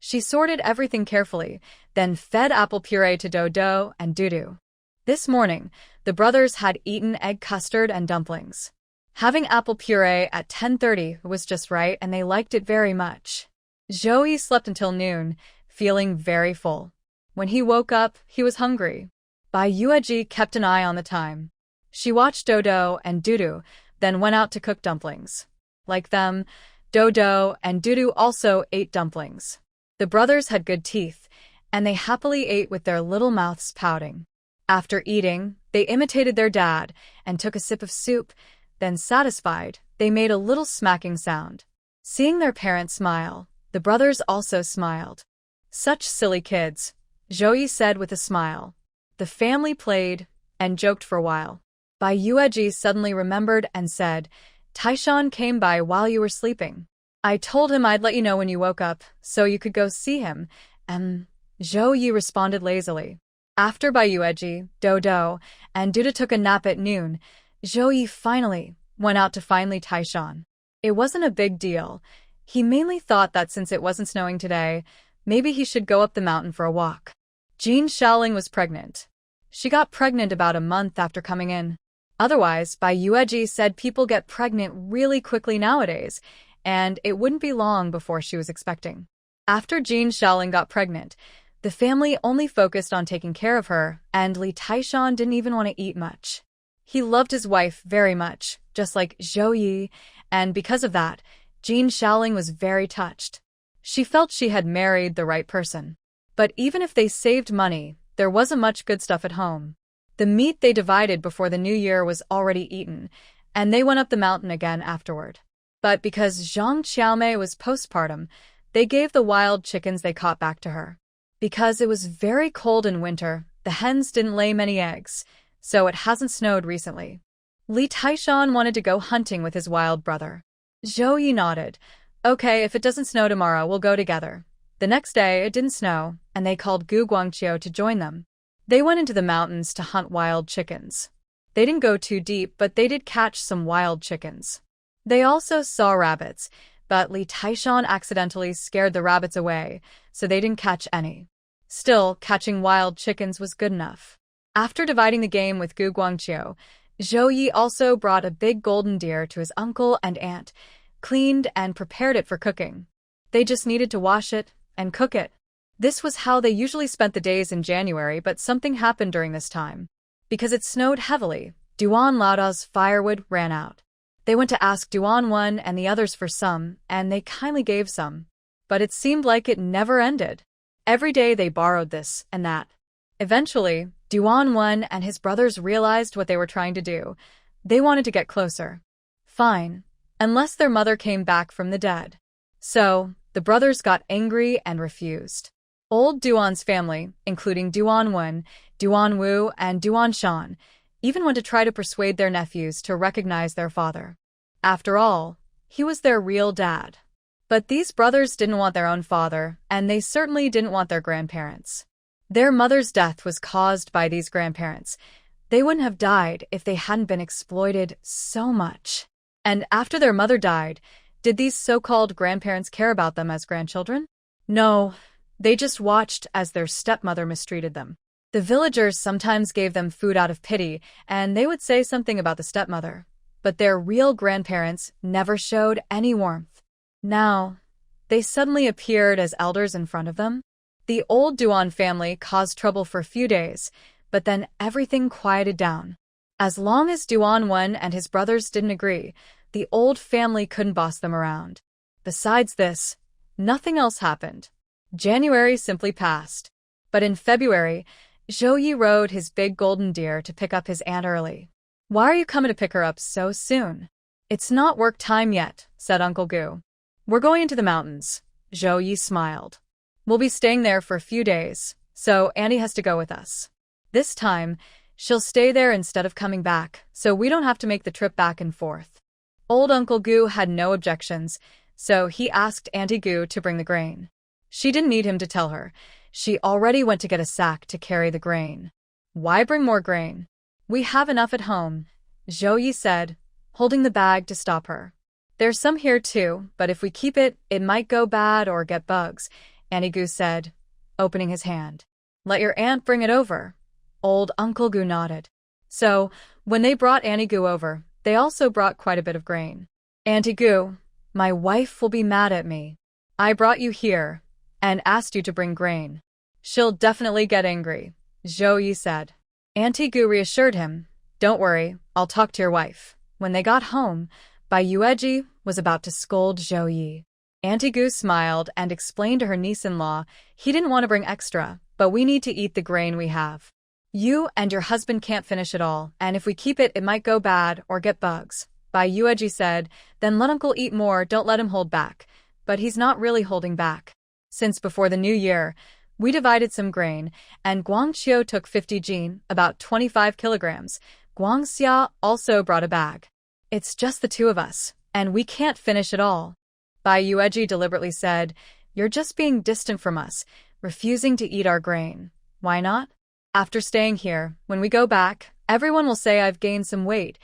She sorted everything carefully, then fed apple puree to Dodo and Dudu. This morning, the brothers had eaten egg custard and dumplings. Having apple puree at 10:30 was just right, and they liked it very much. Zhao Ye slept until noon, feeling very full. When he woke up, he was hungry. Bai Yueji kept an eye on the time. She watched Dodo and Dudu, then went out to cook dumplings. Like them, Dodo and Dudu also ate dumplings. The brothers had good teeth, and they happily ate with their little mouths pouting. After eating, they imitated their dad and took a sip of soup. Then, satisfied, they made a little smacking sound. Seeing their parents smile, the brothers also smiled. Such silly kids, Zhao Ye said with a smile. The family played and joked for a while. Bai Yueji suddenly remembered and said, Taishan came by while you were sleeping. I told him I'd let you know when you woke up, so you could go see him, Zhao Ye responded lazily. After Bai Yueji, Dodo, and Duda took a nap at noon, Zhao Ye finally went out to find Li Taishan. It wasn't a big deal. He mainly thought that since it wasn't snowing today, maybe he should go up the mountain for a walk. Jean Shaoling was pregnant. She got pregnant about a month after coming in. Otherwise, Bai Yueji said people get pregnant really quickly nowadays, and it wouldn't be long before she was expecting. After Jean Shaoling got pregnant, the family only focused on taking care of her, and Li Taishan didn't even want to eat much. He loved his wife very much, just like Zhao Ye, and because of that, Jean Shaoling was very touched. She felt she had married the right person. But even if they saved money, there wasn't much good stuff at home. The meat they divided before the new year was already eaten, and they went up the mountain again afterward. But because Zhang Xiaomei was postpartum, they gave the wild chickens they caught back to her. Because it was very cold in winter, the hens didn't lay many eggs, so it hasn't snowed recently. Li Taishan wanted to go hunting with his wild brother. Zhao Ye nodded. Okay, if it doesn't snow tomorrow, we'll go together. The next day, it didn't snow, and they called Gu Guangqiu to join them. They went into the mountains to hunt wild chickens. They didn't go too deep, but they did catch some wild chickens. They also saw rabbits, but Li Taishan accidentally scared the rabbits away, so they didn't catch any. Still, catching wild chickens was good enough. After dividing the game with Gu Guangqiu, Zhao Ye also brought a big golden deer to his uncle and aunt, cleaned and prepared it for cooking. They just needed to wash it and cook it. This was how they usually spent the days in January, but something happened during this time. Because it snowed heavily, Duan Laoda's firewood ran out. They went to ask Duan Wen and the others for some, and they kindly gave some. But it seemed like it never ended. Every day they borrowed this and that. Eventually, Duan Wen and his brothers realized what they were trying to do. They wanted to get closer. Fine. Unless their mother came back from the dead. So, the brothers got angry and refused. Old Duan's family, including Duan Wen, Duan Wu, and Duan Shan, even went to try to persuade their nephews to recognize their father. After all, he was their real dad. But these brothers didn't want their own father, and they certainly didn't want their grandparents. Their mother's death was caused by these grandparents. They wouldn't have died if they hadn't been exploited so much. And after their mother died, did these so-called grandparents care about them as grandchildren? No, they just watched as their stepmother mistreated them. The villagers sometimes gave them food out of pity, and they would say something about the stepmother. But their real grandparents never showed any warmth. Now, they suddenly appeared as elders in front of them. The old Duan family caused trouble for a few days, but then everything quieted down. As long as Duan Wen and his brothers didn't agree, the old family couldn't boss them around. Besides this, nothing else happened. January simply passed. But in February, Zhao Ye rode his big golden deer to pick up his aunt early. Why are you coming to pick her up so soon? It's not work time yet, said Uncle Gu. We're going into the mountains. Zhao Ye smiled. We'll be staying there for a few days, so Annie has to go with us. This time, she'll stay there instead of coming back, so we don't have to make the trip back and forth. Old Uncle Gu had no objections, so he asked Auntie Gu to bring the grain. She didn't need him to tell her. She already went to get a sack to carry the grain. Why bring more grain? We have enough at home, Zhao Ye said, holding the bag to stop her. There's some here too, but if we keep it, it might go bad or get bugs, Auntie Gu said, opening his hand. Let your aunt bring it over. Old Uncle Gu nodded. So, when they brought Auntie Gu over, they also brought quite a bit of grain. Auntie Gu, my wife will be mad at me. I brought you here and asked you to bring grain. She'll definitely get angry, Zhao Ye said. Auntie Gu reassured him, don't worry, I'll talk to your wife. When they got home, Bai Yueji was about to scold Zhao Ye. Auntie Gu smiled and explained to her niece-in-law, he didn't want to bring extra, but we need to eat the grain we have. You and your husband can't finish it all, and if we keep it, it might go bad or get bugs. Bai Yueji said, then let Uncle eat more, don't let him hold back. But he's not really holding back. Since before the new year, we divided some grain, and Guangqiu took 50 jin, about 25 kilograms. Guangxia also brought a bag. It's just the two of us, and we can't finish it all. Bai Yueji deliberately said, you're just being distant from us, refusing to eat our grain. Why not? After staying here, when we go back, everyone will say I've gained some weight,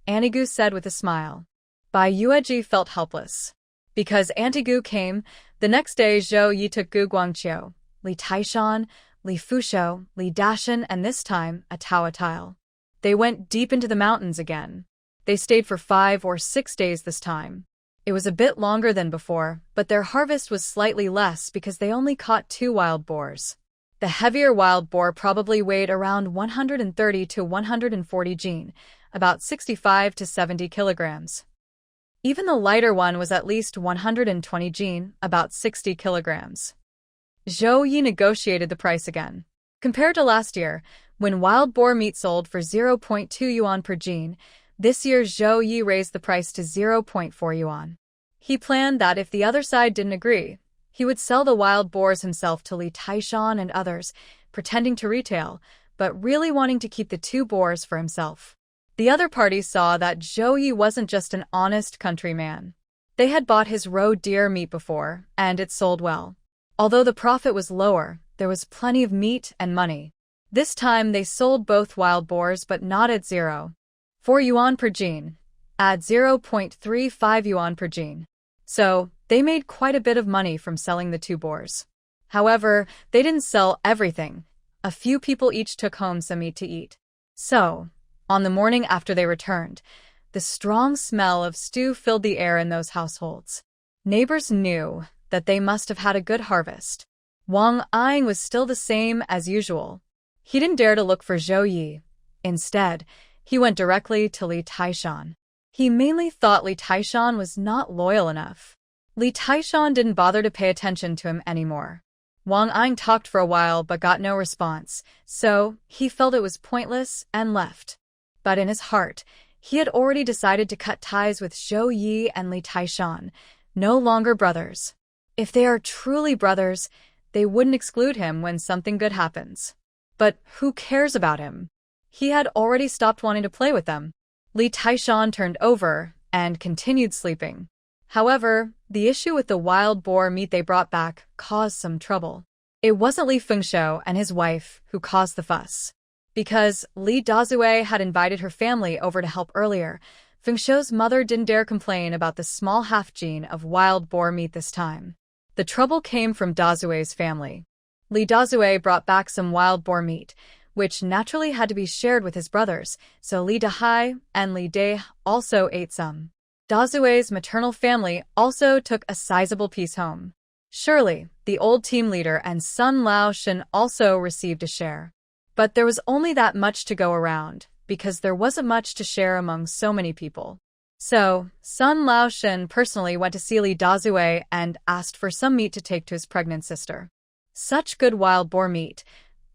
Auntie Gu said with a smile. Bai Yueji felt helpless. Because Auntie Gu came, the next day Zhao Ye took Gu Guangqiu, Li Taishan, Li Fushou, Li Dashan, and this time a Tao. They went deep into the mountains again. They stayed for 5 or 6 days this time. It was a bit longer than before, but their harvest was slightly less because they only caught 2 wild boars. The heavier wild boar probably weighed around 130 to 140 jin, about 65 to 70 kilograms. Even the lighter one was at least 120 jin, about 60 kilograms. Zhao Ye negotiated the price again. Compared to last year, when wild boar meat sold for 0.2 yuan per jin, this year Zhao Ye raised the price to 0.4 yuan. He planned that if the other side didn't agree, he would sell the wild boars himself to Li Taishan and others, pretending to retail, but really wanting to keep the 2 boars for himself. The other party saw that Zhao Ye wasn't just an honest countryman. They had bought his roe deer meat before, and it sold well. Although the profit was lower, there was plenty of meat and money. This time they sold both wild boars but not at 0.4 yuan per jin, at 0.35 yuan per jin. So, they made quite a bit of money from selling the 2 boars. However, they didn't sell everything. A few people each took home some meat to eat. So, on the morning after they returned, the strong smell of stew filled the air in those households. Neighbors knew that they must have had a good harvest. Wang Ying was still the same as usual. He didn't dare to look for Zhao Ye. Instead, he went directly to Li Taishan. He mainly thought Li Taishan was not loyal enough. Li Taishan didn't bother to pay attention to him anymore. Wang Ying talked for a while but got no response, so he felt it was pointless and left. But in his heart, he had already decided to cut ties with Zhao Ye and Li Taishan, no longer brothers. If they are truly brothers, they wouldn't exclude him when something good happens. But who cares about him? He had already stopped wanting to play with them. Li Taishan turned over and continued sleeping. However, the issue with the wild boar meat they brought back caused some trouble. It wasn't Li Fengshou and his wife who caused the fuss. Because Li Dazue had invited her family over to help earlier, Fengshou's mother didn't dare complain about the small half-jin of wild boar meat this time. The trouble came from Dazue's family. Li Dazue brought back some wild boar meat, which naturally had to be shared with his brothers, so Li Dahai and Li Dai also ate some. Dazue's maternal family also took a sizable piece home. Surely, the old team leader and Sun Lao Shen also received a share. But there was only that much to go around, because there wasn't much to share among so many people. So, Sun Lao Shen personally went to see Li Dazue and asked for some meat to take to his pregnant sister. Such good wild boar meat.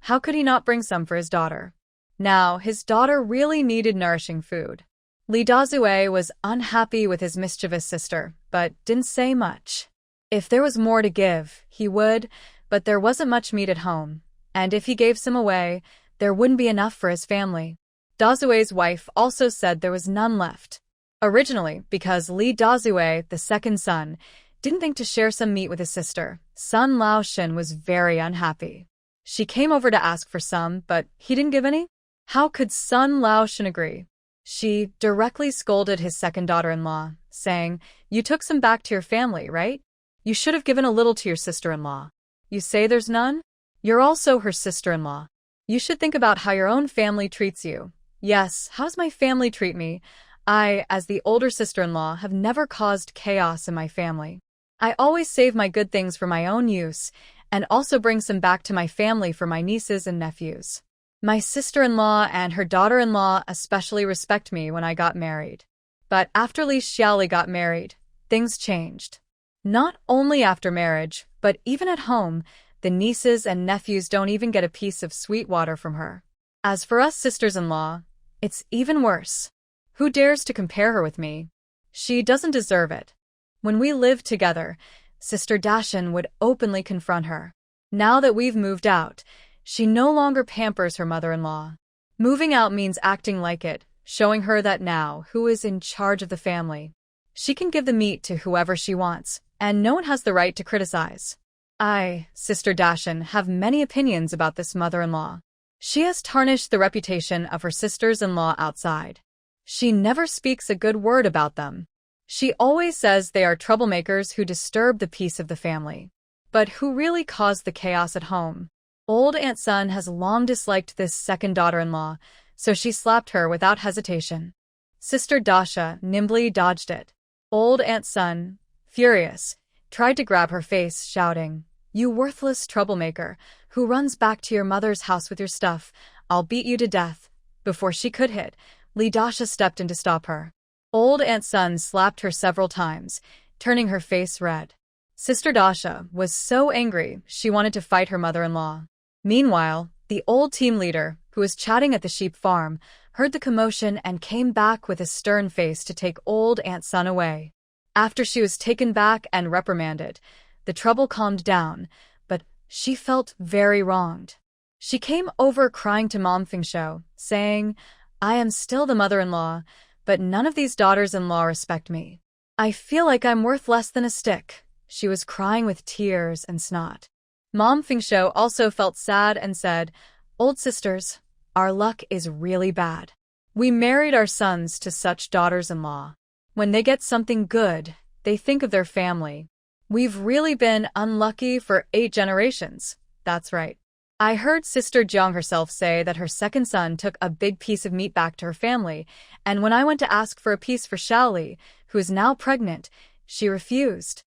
How could he not bring some for his daughter? Now, his daughter really needed nourishing food. Li Dazue was unhappy with his mischievous sister, but didn't say much. If there was more to give, he would, but there wasn't much meat at home, and if he gave some away, there wouldn't be enough for his family. Dazue's wife also said there was none left. Originally, because Li Dazue, the second son, didn't think to share some meat with his sister, Sun Lao Shen was very unhappy. She came over to ask for some, but he didn't give any? How could Sun Lao Shen agree? She directly scolded his second daughter-in-law, saying, "You took some back to your family, right? You should have given a little to your sister-in-law." You say there's none? You're also her sister-in-law. You should think about how your own family treats you. Yes, how's my family treat me? I, as the older sister-in-law, have never caused chaos in my family. I always save my good things for my own use, and also bring some back to my family for my nieces and nephews. My sister-in-law and her daughter-in-law especially respect me when I got married. But after Li Xiaoli got married, things changed. Not only after marriage, but even at home, the nieces and nephews don't even get a piece of sweet water from her. As for us sisters-in-law, it's even worse. Who dares to compare her with me? She doesn't deserve it. When we lived together, Sister Dashan would openly confront her. Now that we've moved out, she no longer pampers her mother-in-law. Moving out means acting like it, showing her that now, who is in charge of the family. She can give the meat to whoever she wants, and no one has the right to criticize. I, Sister Dashan, have many opinions about this mother-in-law. She has tarnished the reputation of her sisters-in-law outside. She never speaks a good word about them. She always says they are troublemakers who disturb the peace of the family. But who really caused the chaos at home? Old Aunt Sun has long disliked this second daughter-in-law, so she slapped her without hesitation. Sister Dasha nimbly dodged it. Old Aunt Sun, furious, tried to grab her face, shouting, "You worthless troublemaker, who runs back to your mother's house with your stuff, I'll beat you to death." Before she could hit, Li Dasha stepped in to stop her. Old Aunt Sun slapped her several times, turning her face red. Sister Dasha was so angry she wanted to fight her mother-in-law. Meanwhile, the old team leader, who was chatting at the sheep farm, heard the commotion and came back with a stern face to take old Aunt Sun away. After she was taken back and reprimanded, the trouble calmed down, but she felt very wronged. She came over crying to Mom Fingshou, saying, "I am still the mother-in-law, but none of these daughters-in-law respect me. I feel like I'm worth less than a stick." She was crying with tears and snot. Mom Fingshou also felt sad and said, "Old sisters, our luck is really bad. We married our sons to such daughters-in-law. When they get something good, they think of their family. We've really been unlucky for 8 generations. That's right." I heard Sister Jiang herself say that her second son took a big piece of meat back to her family, and when I went to ask for a piece for Xiaoli, who is now pregnant, she refused.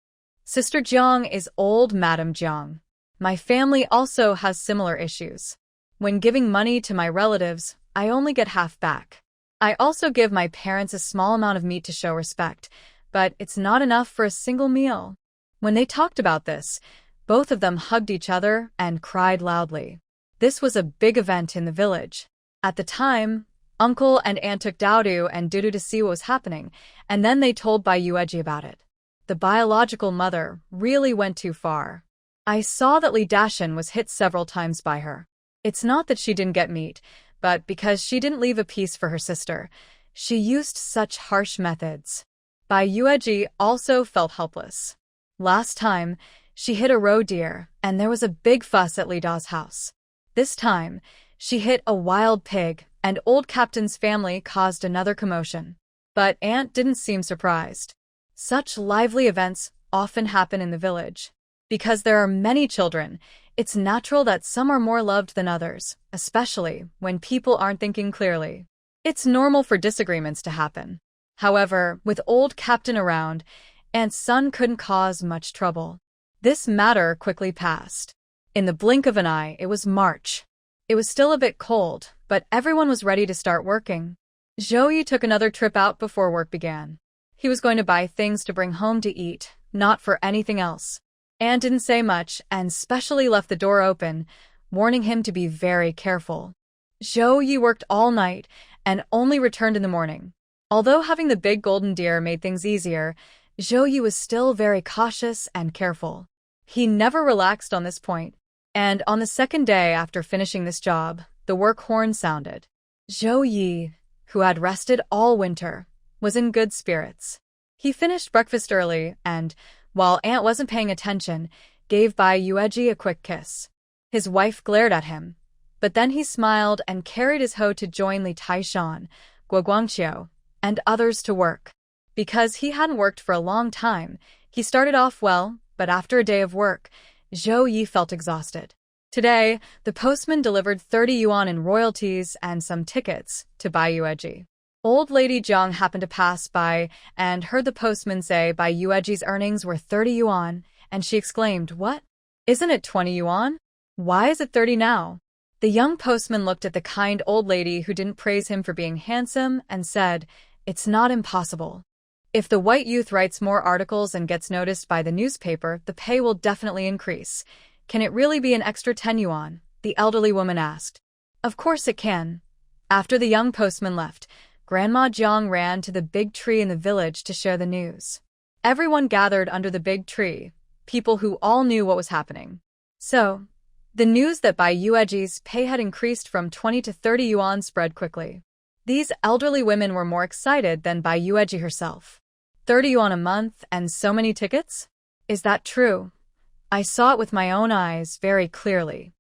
Sister Jiang is old Madam Jiang. My family also has similar issues. When giving money to my relatives, I only get half back. I also give my parents a small amount of meat to show respect, but it's not enough for a single meal. When they talked about this, both of them hugged each other and cried loudly. This was a big event in the village. At the time, Uncle and Aunt took Daodu and Dudu to see what was happening, and then they told Bai Yueji about it. The biological mother really went too far. I saw that Li Dashan was hit several times by her. It's not that she didn't get meat, but because she didn't leave a piece for her sister, she used such harsh methods. Bai Yueji also felt helpless. Last time, she hit a roe deer, and there was a big fuss at Li Da's house. This time, she hit a wild pig, and old Captain's family caused another commotion. But Aunt didn't seem surprised. Such lively events often happen in the village. Because there are many children, it's natural that some are more loved than others, especially when people aren't thinking clearly. It's normal for disagreements to happen. However, with old Captain around, Aunt's son couldn't cause much trouble. This matter quickly passed. In the blink of an eye, it was March. It was still a bit cold, but everyone was ready to start working. Zhao Ye took another trip out before work began. He was going to buy things to bring home to eat, not for anything else. Anne didn't say much and specially left the door open, warning him to be very careful. Zhao Ye worked all night and only returned in the morning. Although having the big golden deer made things easier, Zhao Ye was still very cautious and careful. He never relaxed on this point, and on the second day after finishing this job, the work horn sounded. Zhao Ye, who had rested all winter, was in good spirits. He finished breakfast early and, while Aunt wasn't paying attention, gave Bai Yueji a quick kiss. His wife glared at him, but then he smiled and carried his hoe to join Li Taishan, Guo Guangqiu, and others to work. Because he hadn't worked for a long time, he started off well, but after a day of work, Zhao Ye felt exhausted. Today, the postman delivered 30 yuan in royalties and some tickets to Bai Yueji. Old Lady Jiang happened to pass by and heard the postman say Bai Yueji's earnings were 30 yuan, and she exclaimed, "What? Isn't it 20 yuan? Why is it 30 now?" The young postman looked at the kind old lady who didn't praise him for being handsome and said, "It's not impossible. If the white youth writes more articles and gets noticed by the newspaper, the pay will definitely increase. Can it really be an extra 10 yuan?" the elderly woman asked. "Of course it can." After the young postman left, Grandma Jiang ran to the big tree in the village to share the news. Everyone gathered under the big tree, people who all knew what was happening. So, the news that Bai Yueji's pay had increased from 20 to 30 yuan spread quickly. These elderly women were more excited than Bai Yueji herself. 30 yuan a month and so many tickets? Is that true? I saw it with my own eyes very clearly.